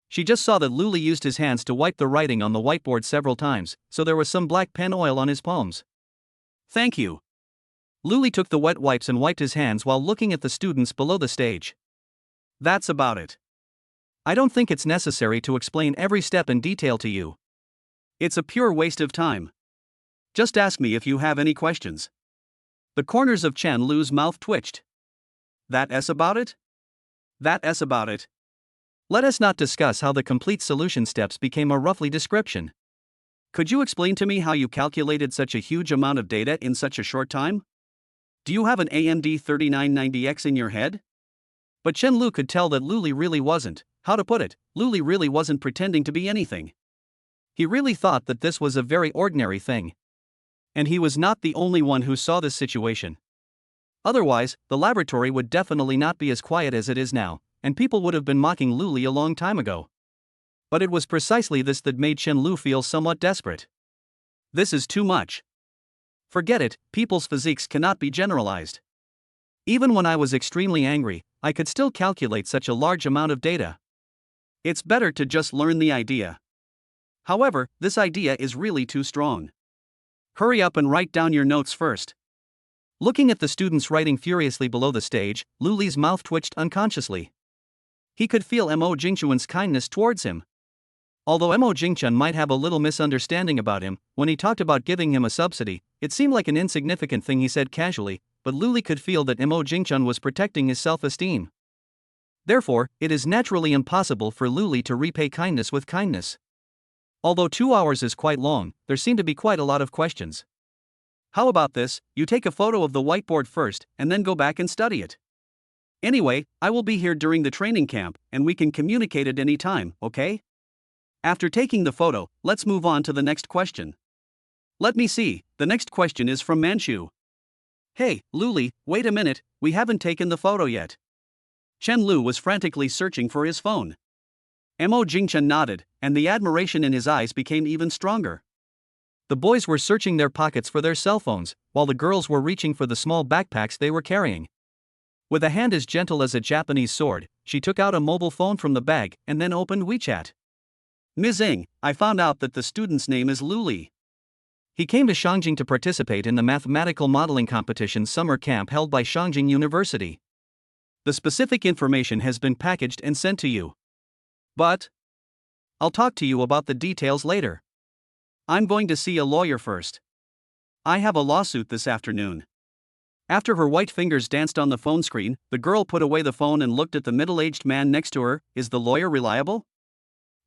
She just saw that Luli used his hands to wipe the writing on the whiteboard several times, so there was some black pen oil on his palms. Thank you. Luli took the wet wipes and wiped his hands while looking at the students below the stage. That's about it. I don't think it's necessary to explain every step in detail to you. It's a pure waste of time. Just ask me if you have any questions. The corners of Chen Lu's mouth twitched. That's about it? That's about it. Let us not discuss how the complete solution steps became a roughly description. Could you explain to me how you calculated such a huge amount of data in such a short time? Do you have an AMD 3990X in your head? But Chen Lu could tell that Luli really wasn't, how to put it, Luli really wasn't pretending to be anything. He really thought that this was a very ordinary thing. And he was not the only one who saw this situation. Otherwise, the laboratory would definitely not be as quiet as it is now, and people would have been mocking Luli a long time ago. But it was precisely this that made Chen Lu feel somewhat desperate. This is too much. Forget it, people's physiques cannot be generalized. Even when I was extremely angry, I could still calculate such a large amount of data. It's better to just learn the idea. However, this idea is really too strong. Hurry up and write down your notes first. Looking at the students writing furiously below the stage, Luli's mouth twitched unconsciously. He could feel Mo Jingchuan's kindness towards him. Although Mo Jingchun might have a little misunderstanding about him, when he talked about giving him a subsidy, it seemed like an insignificant thing he said casually, but Luli could feel that Mo Jingchun was protecting his self-esteem. Therefore, it is naturally impossible for Luli to repay kindness with kindness. Although 2 hours is quite long, there seem to be quite a lot of questions. How about this, you take a photo of the whiteboard first, and then go back and study it. Anyway, I will be here during the training camp, and we can communicate at any time, okay? After taking the photo, let's move on to the next question. Let me see, the next question is from Manchu. Hey, Luli, wait a minute, we haven't taken the photo yet. Chen Lu was frantically searching for his phone. Mo Jingchen nodded, and the admiration in his eyes became even stronger. The boys were searching their pockets for their cell phones, while the girls were reaching for the small backpacks they were carrying. With a hand as gentle as a Japanese sword, she took out a mobile phone from the bag and then opened WeChat. Ms. Ng, I found out that the student's name is Luli. He came to Shangjing to participate in the mathematical modeling competition summer camp held by Shangjing University. The specific information has been packaged and sent to you. But I'll talk to you about the details later. I'm going to see a lawyer first. I have a lawsuit this afternoon. After her white fingers danced on the phone screen, the girl put away the phone and looked at the middle-aged man next to her. Is the lawyer reliable?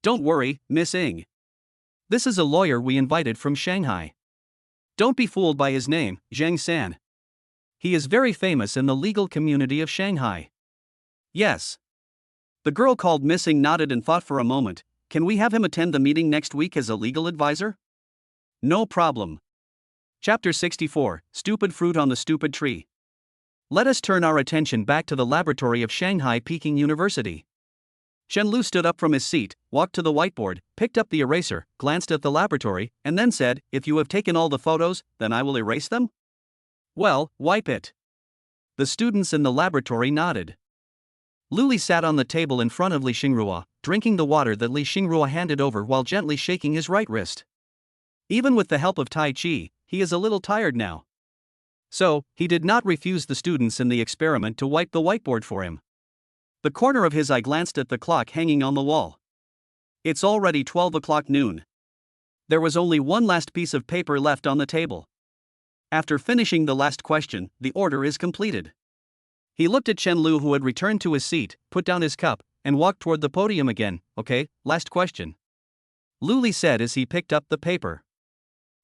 Don't worry, Miss Ng. This is a lawyer we invited from Shanghai. Don't be fooled by his name, Zhang San. He is very famous in the legal community of Shanghai. Yes. The girl called Miss Ng nodded and thought for a moment. Can we have him attend the meeting next week as a legal advisor? No problem. Chapter 64, Stupid Fruit on the Stupid Tree. Let us turn our attention back to the laboratory of Shanghai Peking University. Chen Lu stood up from his seat, walked to the whiteboard, picked up the eraser, glanced at the laboratory, and then said, If you have taken all the photos, then I will erase them? Well, wipe it. The students in the laboratory nodded. Luli sat on the table in front of Li Xingrua, drinking the water that Li Xingrua handed over while gently shaking his right wrist. Even with the help of Tai Chi, he is a little tired now. So, he did not refuse the students in the experiment to wipe the whiteboard for him. The corner of his eye glanced at the clock hanging on the wall. It's already 12 o'clock noon. There was only one last piece of paper left on the table. After finishing the last question, the order is completed. He looked at Chen Lu, who had returned to his seat, put down his cup, and walked toward the podium again. Okay, last question. Luli said as he picked up the paper.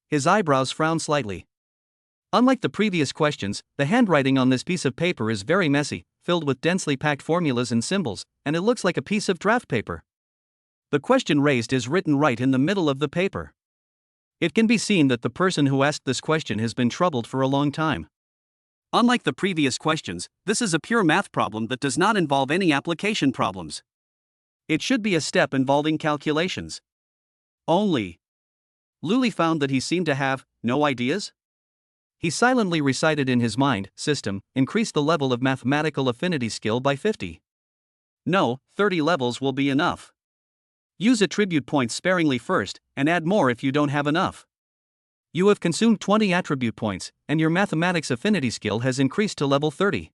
His eyebrows frowned slightly. Unlike the previous questions, the handwriting on this piece of paper is very messy, filled with densely packed formulas and symbols, and it looks like a piece of draft paper. The question raised is written right in the middle of the paper. It can be seen that the person who asked this question has been troubled for a long time. Unlike the previous questions, this is a pure math problem that does not involve any application problems. It should be a step involving calculations. Only. Luli found that he seemed to have no ideas. He silently recited in his mind, system, increase the level of mathematical affinity skill by 50. No, 30 levels will be enough. Use attribute points sparingly first, and add more if you don't have enough. You have consumed 20 attribute points, and your mathematics affinity skill has increased to level 30.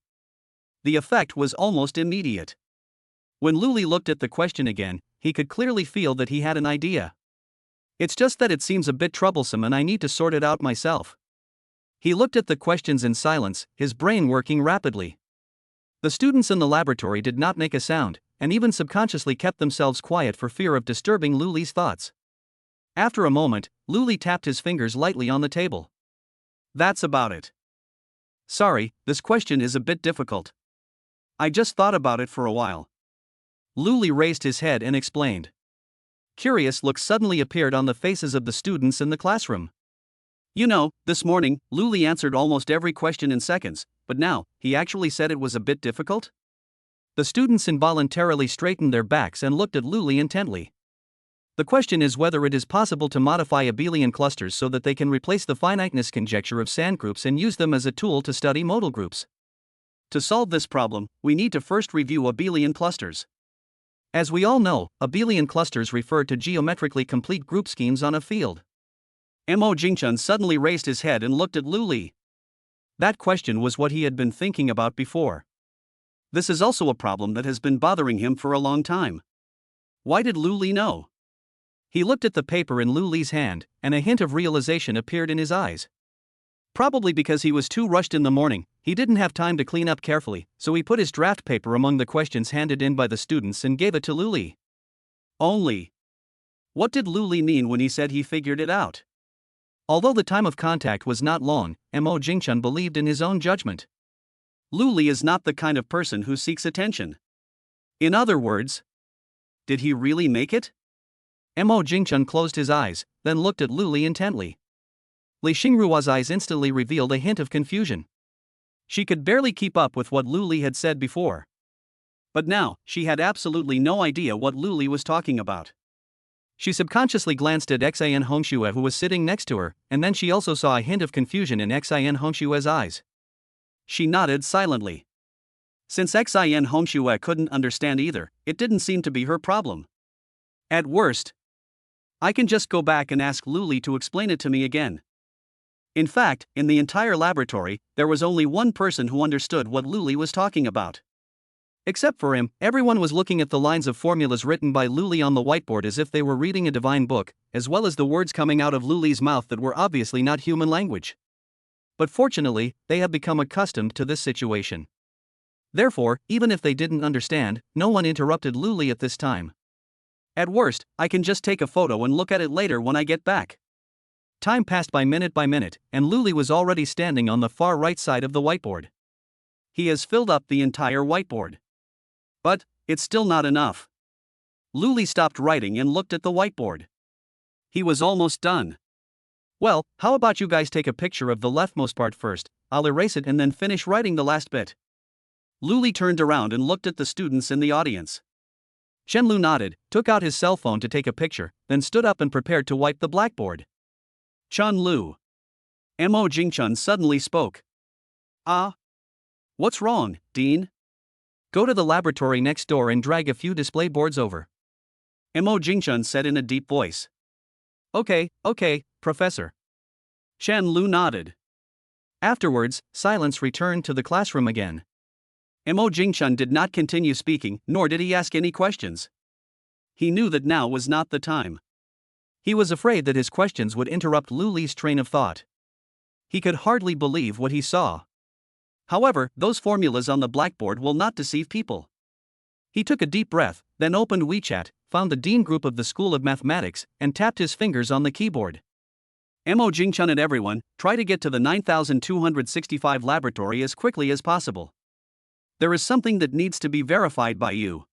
The effect was almost immediate. When Luli looked at the question again, he could clearly feel that he had an idea. It's just that it seems a bit troublesome and I need to sort it out myself. He looked at the questions in silence, his brain working rapidly. The students in the laboratory did not make a sound, and even subconsciously kept themselves quiet for fear of disturbing Luli's thoughts. After a moment, Luli tapped his fingers lightly on the table. That's about it. Sorry, this question is a bit difficult. I just thought about it for a while. Luli raised his head and explained. Curious looks suddenly appeared on the faces of the students in the classroom. You know, this morning, Luli answered almost every question in seconds, but now, he actually said it was a bit difficult? The students involuntarily straightened their backs and looked at Luli intently. The question is whether it is possible to modify abelian clusters so that they can replace the finiteness conjecture of sand groups and use them as a tool to study modal groups. To solve this problem, we need to first review abelian clusters. As we all know, abelian clusters refer to geometrically complete group schemes on a field. Mo Jingchun suddenly raised his head and looked at Luli. That question was what he had been thinking about before. This is also a problem that has been bothering him for a long time. Why did Luli know? He looked at the paper in Luli's hand, and a hint of realization appeared in his eyes. Probably because he was too rushed in the morning, he didn't have time to clean up carefully, so he put his draft paper among the questions handed in by the students and gave it to Luli. Only. What did Luli mean when he said he figured it out? Although the time of contact was not long, Mo Jingchun believed in his own judgment. Luli is not the kind of person who seeks attention. In other words, did he really make it? Mo Jingchun closed his eyes, then looked at Luli intently. Li Xingrua's eyes instantly revealed a hint of confusion. She could barely keep up with what Luli had said before. But now, she had absolutely no idea what Luli was talking about. She subconsciously glanced at Xin Hongxue, who was sitting next to her, and then she also saw a hint of confusion in Xin Hongxue's eyes. She nodded silently. Since Xin Hongxue couldn't understand either, it didn't seem to be her problem. At worst, I can just go back and ask Luli to explain it to me again. In fact, in the entire laboratory, there was only one person who understood what Luli was talking about. Except for him, everyone was looking at the lines of formulas written by Luli on the whiteboard as if they were reading a divine book, as well as the words coming out of Luli's mouth that were obviously not human language. But fortunately, they had become accustomed to this situation. Therefore, even if they didn't understand, no one interrupted Luli at this time. At worst, I can just take a photo and look at it later when I get back. Time passed by minute, and Luli was already standing on the far right side of the whiteboard. He has filled up the entire whiteboard. But, it's still not enough. Luli stopped writing and looked at the whiteboard. He was almost done. Well, how about you guys take a picture of the leftmost part first, I'll erase it and then finish writing the last bit. Luli turned around and looked at the students in the audience. Chen Lu nodded, took out his cell phone to take a picture, then stood up and prepared to wipe the blackboard. Chen Lu. Mo Jingchun suddenly spoke. Ah. What's wrong, Dean? Go to the laboratory next door and drag a few display boards over. Mo Jingchun said in a deep voice. Okay, Professor. Chen Lu nodded. Afterwards, silence returned to the classroom again. Mo Jingchun did not continue speaking, nor did he ask any questions. He knew that now was not the time. He was afraid that his questions would interrupt Lu Li's train of thought. He could hardly believe what he saw. However, those formulas on the blackboard will not deceive people. He took a deep breath, then opened WeChat, found the Dean group of the School of Mathematics, and tapped his fingers on the keyboard. Mo Jingchun and everyone, try to get to the 9265 laboratory as quickly as possible. There is something that needs to be verified by you.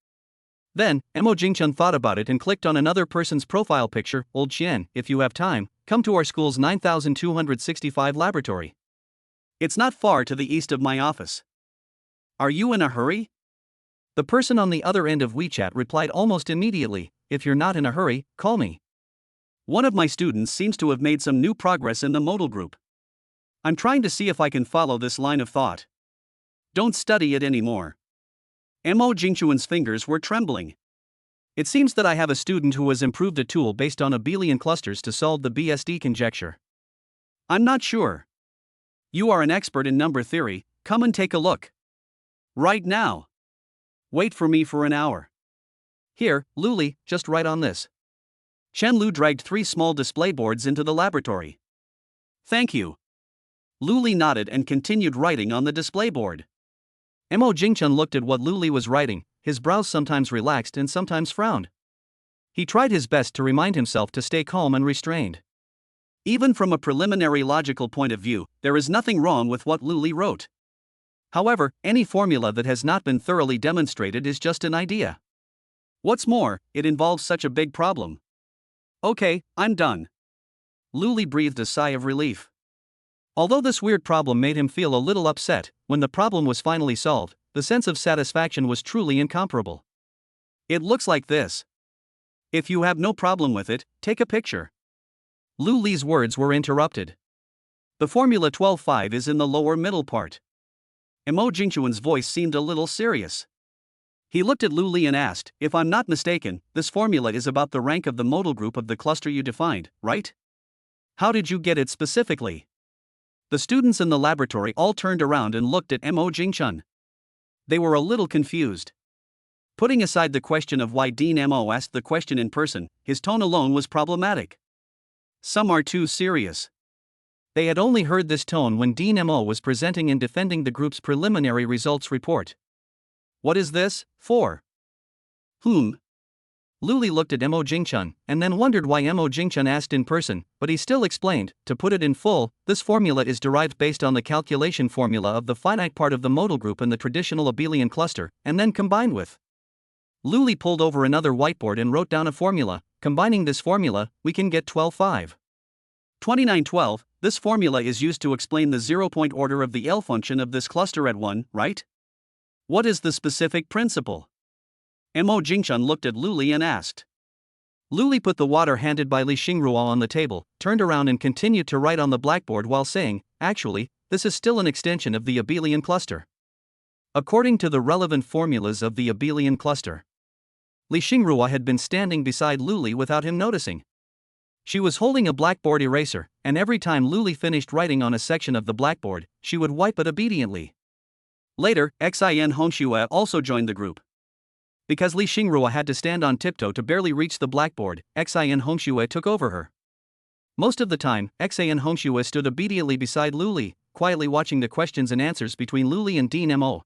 Then, Mo Jingchun thought about it and clicked on another person's profile picture. Old Qian, if you have time, come to our school's 9265 laboratory. It's not far to the east of my office. Are you in a hurry? The person on the other end of WeChat replied almost immediately, if you're not in a hurry, call me. One of my students seems to have made some new progress in the modal group. I'm trying to see if I can follow this line of thought. Don't study it anymore. Mo Jingchun's fingers were trembling. It seems that I have a student who has improved a tool based on abelian clusters to solve the BSD conjecture. I'm not sure. You are an expert in number theory, come and take a look. Right now. Wait for me for an hour. Here, Lu Li, just write on this. Chen Lu dragged 3 small display boards into the laboratory. Thank you. Lu Li nodded and continued writing on the display board. Mo Jingchun looked at what Lu Li was writing, his brows sometimes relaxed and sometimes frowned. He tried his best to remind himself to stay calm and restrained. Even from a preliminary logical point of view, there is nothing wrong with what Lu Li wrote. However, any formula that has not been thoroughly demonstrated is just an idea. What's more, it involves such a big problem. Okay, I'm done. Lu Li breathed a sigh of relief. Although this weird problem made him feel a little upset, when the problem was finally solved, the sense of satisfaction was truly incomparable. It looks like this. If you have no problem with it, take a picture. Lu Li's words were interrupted. The formula 12.5 is in the lower middle part. Mo Jingchun's voice seemed a little serious. He looked at Lu Li and asked, if I'm not mistaken, this formula is about the rank of the modal group of the cluster you defined, right? How did you get it specifically? The students in the laboratory all turned around and looked at Mo Jingchun. They were a little confused. Putting aside the question of why Dean Mo asked the question in person, his tone alone was problematic. Some are too serious. They had only heard this tone when Dean Mo was presenting and defending the group's preliminary results report. What is this for? Lu Li looked at Mo Jingchun, and then wondered why Mo Jingchun asked in person, but he still explained, to put it in full, this formula is derived based on the calculation formula of the finite part of the modal group in the traditional abelian cluster, and then combined with. Lu Li pulled over another whiteboard and wrote down a formula. Combining this formula, we can get 12.5. 2912, this formula is used to explain the zero-point order of the L function of this cluster at 1, right? What is the specific principle? Mo Jingchun looked at Lu Li and asked. Lu Li put the water handed by Li Xingrua on the table, turned around and continued to write on the blackboard while saying, actually, this is still an extension of the abelian cluster. According to the relevant formulas of the abelian cluster. Li Xingrua had been standing beside Lu Li without him noticing. She was holding a blackboard eraser, and every time Lu Li finished writing on a section of the blackboard, she would wipe it obediently. Later, Xin Hongxue also joined the group. Because Li Xingrua had to stand on tiptoe to barely reach the blackboard, Xin Hongxue took over her. Most of the time, Xin Hongxue stood obediently beside Lu Li, quietly watching the questions and answers between Lu Li and Dean Mo.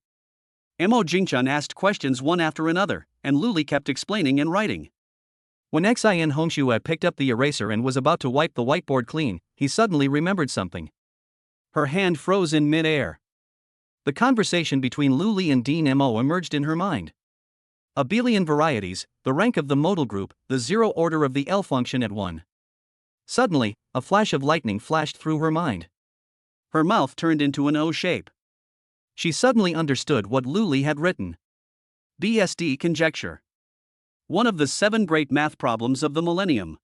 Mo Jingchun asked questions one after another, and Lu Li kept explaining and writing. When Xin Hongxue picked up the eraser and was about to wipe the whiteboard clean, he suddenly remembered something. Her hand froze in mid-air. The conversation between Lu Li and Dean Mo emerged in her mind. Abelian varieties, the rank of the modal group, the zero order of the L function at 1. Suddenly, a flash of lightning flashed through her mind. Her mouth turned into an O shape. She suddenly understood what Lu Li had written. BSD conjecture. One of the 7 great math problems of the millennium.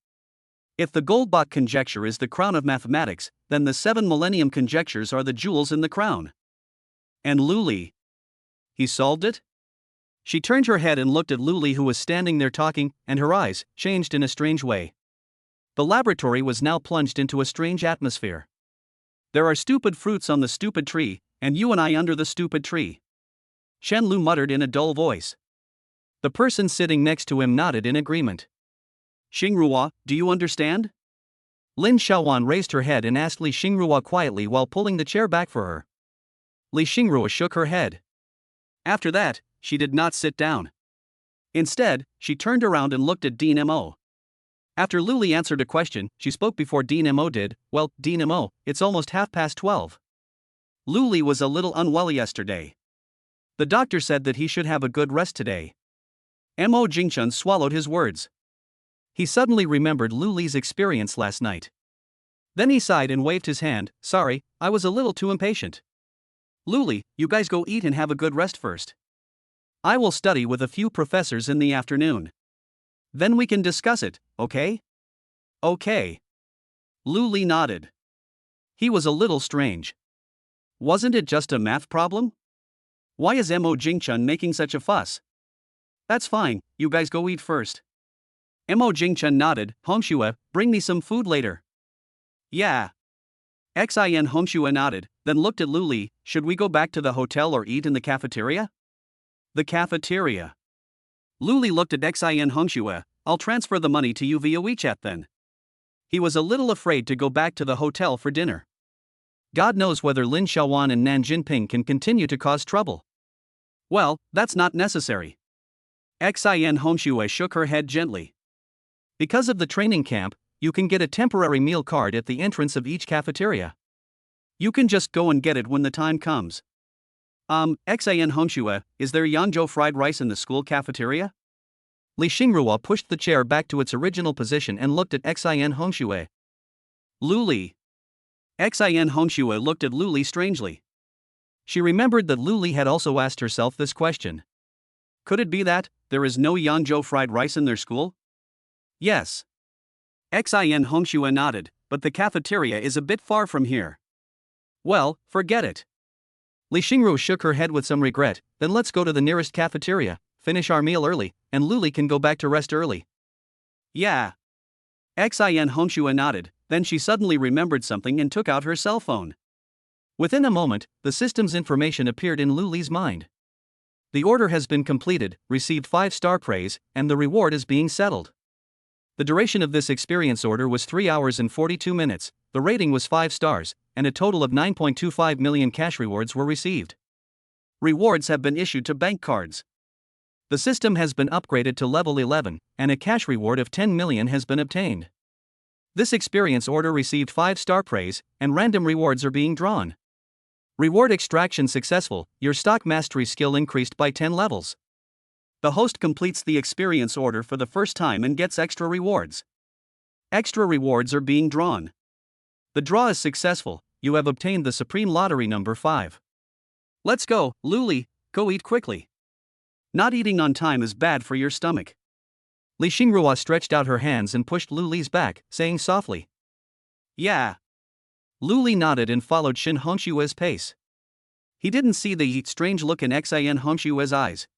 If the Goldbach conjecture is the crown of mathematics, then the 7 millennium conjectures are the jewels in the crown. And Luli? He solved it? She turned her head and looked at Luli, who was standing there talking, and her eyes changed in a strange way. The laboratory was now plunged into a strange atmosphere. There are stupid fruits on the stupid tree, and you and I under the stupid tree. Chen Lu muttered in a dull voice. The person sitting next to him nodded in agreement. Xingrua, do you understand? Lin Xiaowan raised her head and asked Li Xingrua quietly while pulling the chair back for her. Li Xingrua shook her head. After that, she did not sit down. Instead, she turned around and looked at Dean Mo. After Luli answered a question, she spoke before Dean Mo did. Well, Dean Mo, it's almost 12:30. Luli was a little unwell yesterday. The doctor said that he should have a good rest today. Mo Jingchun swallowed his words. He suddenly remembered Luli's experience last night. Then he sighed and waved his hand. Sorry, I was a little too impatient. Luli, you guys go eat and have a good rest first. I will study with a few professors in the afternoon. Then we can discuss it, okay? Okay. Luli nodded. He was a little strange. Wasn't it just a math problem? Why is Mo Jingchun making such a fuss? That's fine, you guys go eat first. Mo Jingchun nodded. Hongxue, bring me some food later. Yeah. Xin Hongxue nodded, then looked at Luli. Should we go back to the hotel or eat in the cafeteria? The cafeteria. Luli looked at Xin Hongxue. I'll transfer the money to you via WeChat then. He was a little afraid to go back to the hotel for dinner. God knows whether Lin Xiaowan and Nan Jinping can continue to cause trouble. Well, that's not necessary. Xin Hongxue shook her head gently. Because of the training camp, you can get a temporary meal card at the entrance of each cafeteria. You can just go and get it when the time comes. Xin Hongxue, is there Yangzhou fried rice in the school cafeteria? Li Xingrua pushed the chair back to its original position and looked at Xin Hongxue. Luli. Xin Hongxue looked at Luli strangely. She remembered that Luli had also asked herself this question. Could it be that there is no Yangzhou fried rice in their school? Yes. Xin Hongxue nodded, but the cafeteria is a bit far from here. Well, forget it. Li Xingrua shook her head with some regret. Then let's go to the nearest cafeteria, finish our meal early, and Luli can go back to rest early. Yeah. Xin Hongxue nodded, then she suddenly remembered something and took out her cell phone. Within a moment, the system's information appeared in Luli's mind. The order has been completed, received 5-star praise, and the reward is being settled. The duration of this experience order was 3 hours and 42 minutes, the rating was 5 stars, and a total of 9.25 million cash rewards were received. Rewards have been issued to bank cards. The system has been upgraded to level 11, and a cash reward of 10 million has been obtained. This experience order received 5-star praise, and random rewards are being drawn. Reward extraction successful, your stock mastery skill increased by 10 levels. The host completes the experience order for the first time and gets extra rewards. Extra rewards are being drawn. The draw is successful, you have obtained the supreme lottery number 5. Let's go, Luli, go eat quickly. Not eating on time is bad for your stomach. Li Xingrua stretched out her hands and pushed Luli's back, saying softly. Yeah. Luli nodded and followed Xin Hongxue's pace. He didn't see the strange look in Xin Hongxue's eyes.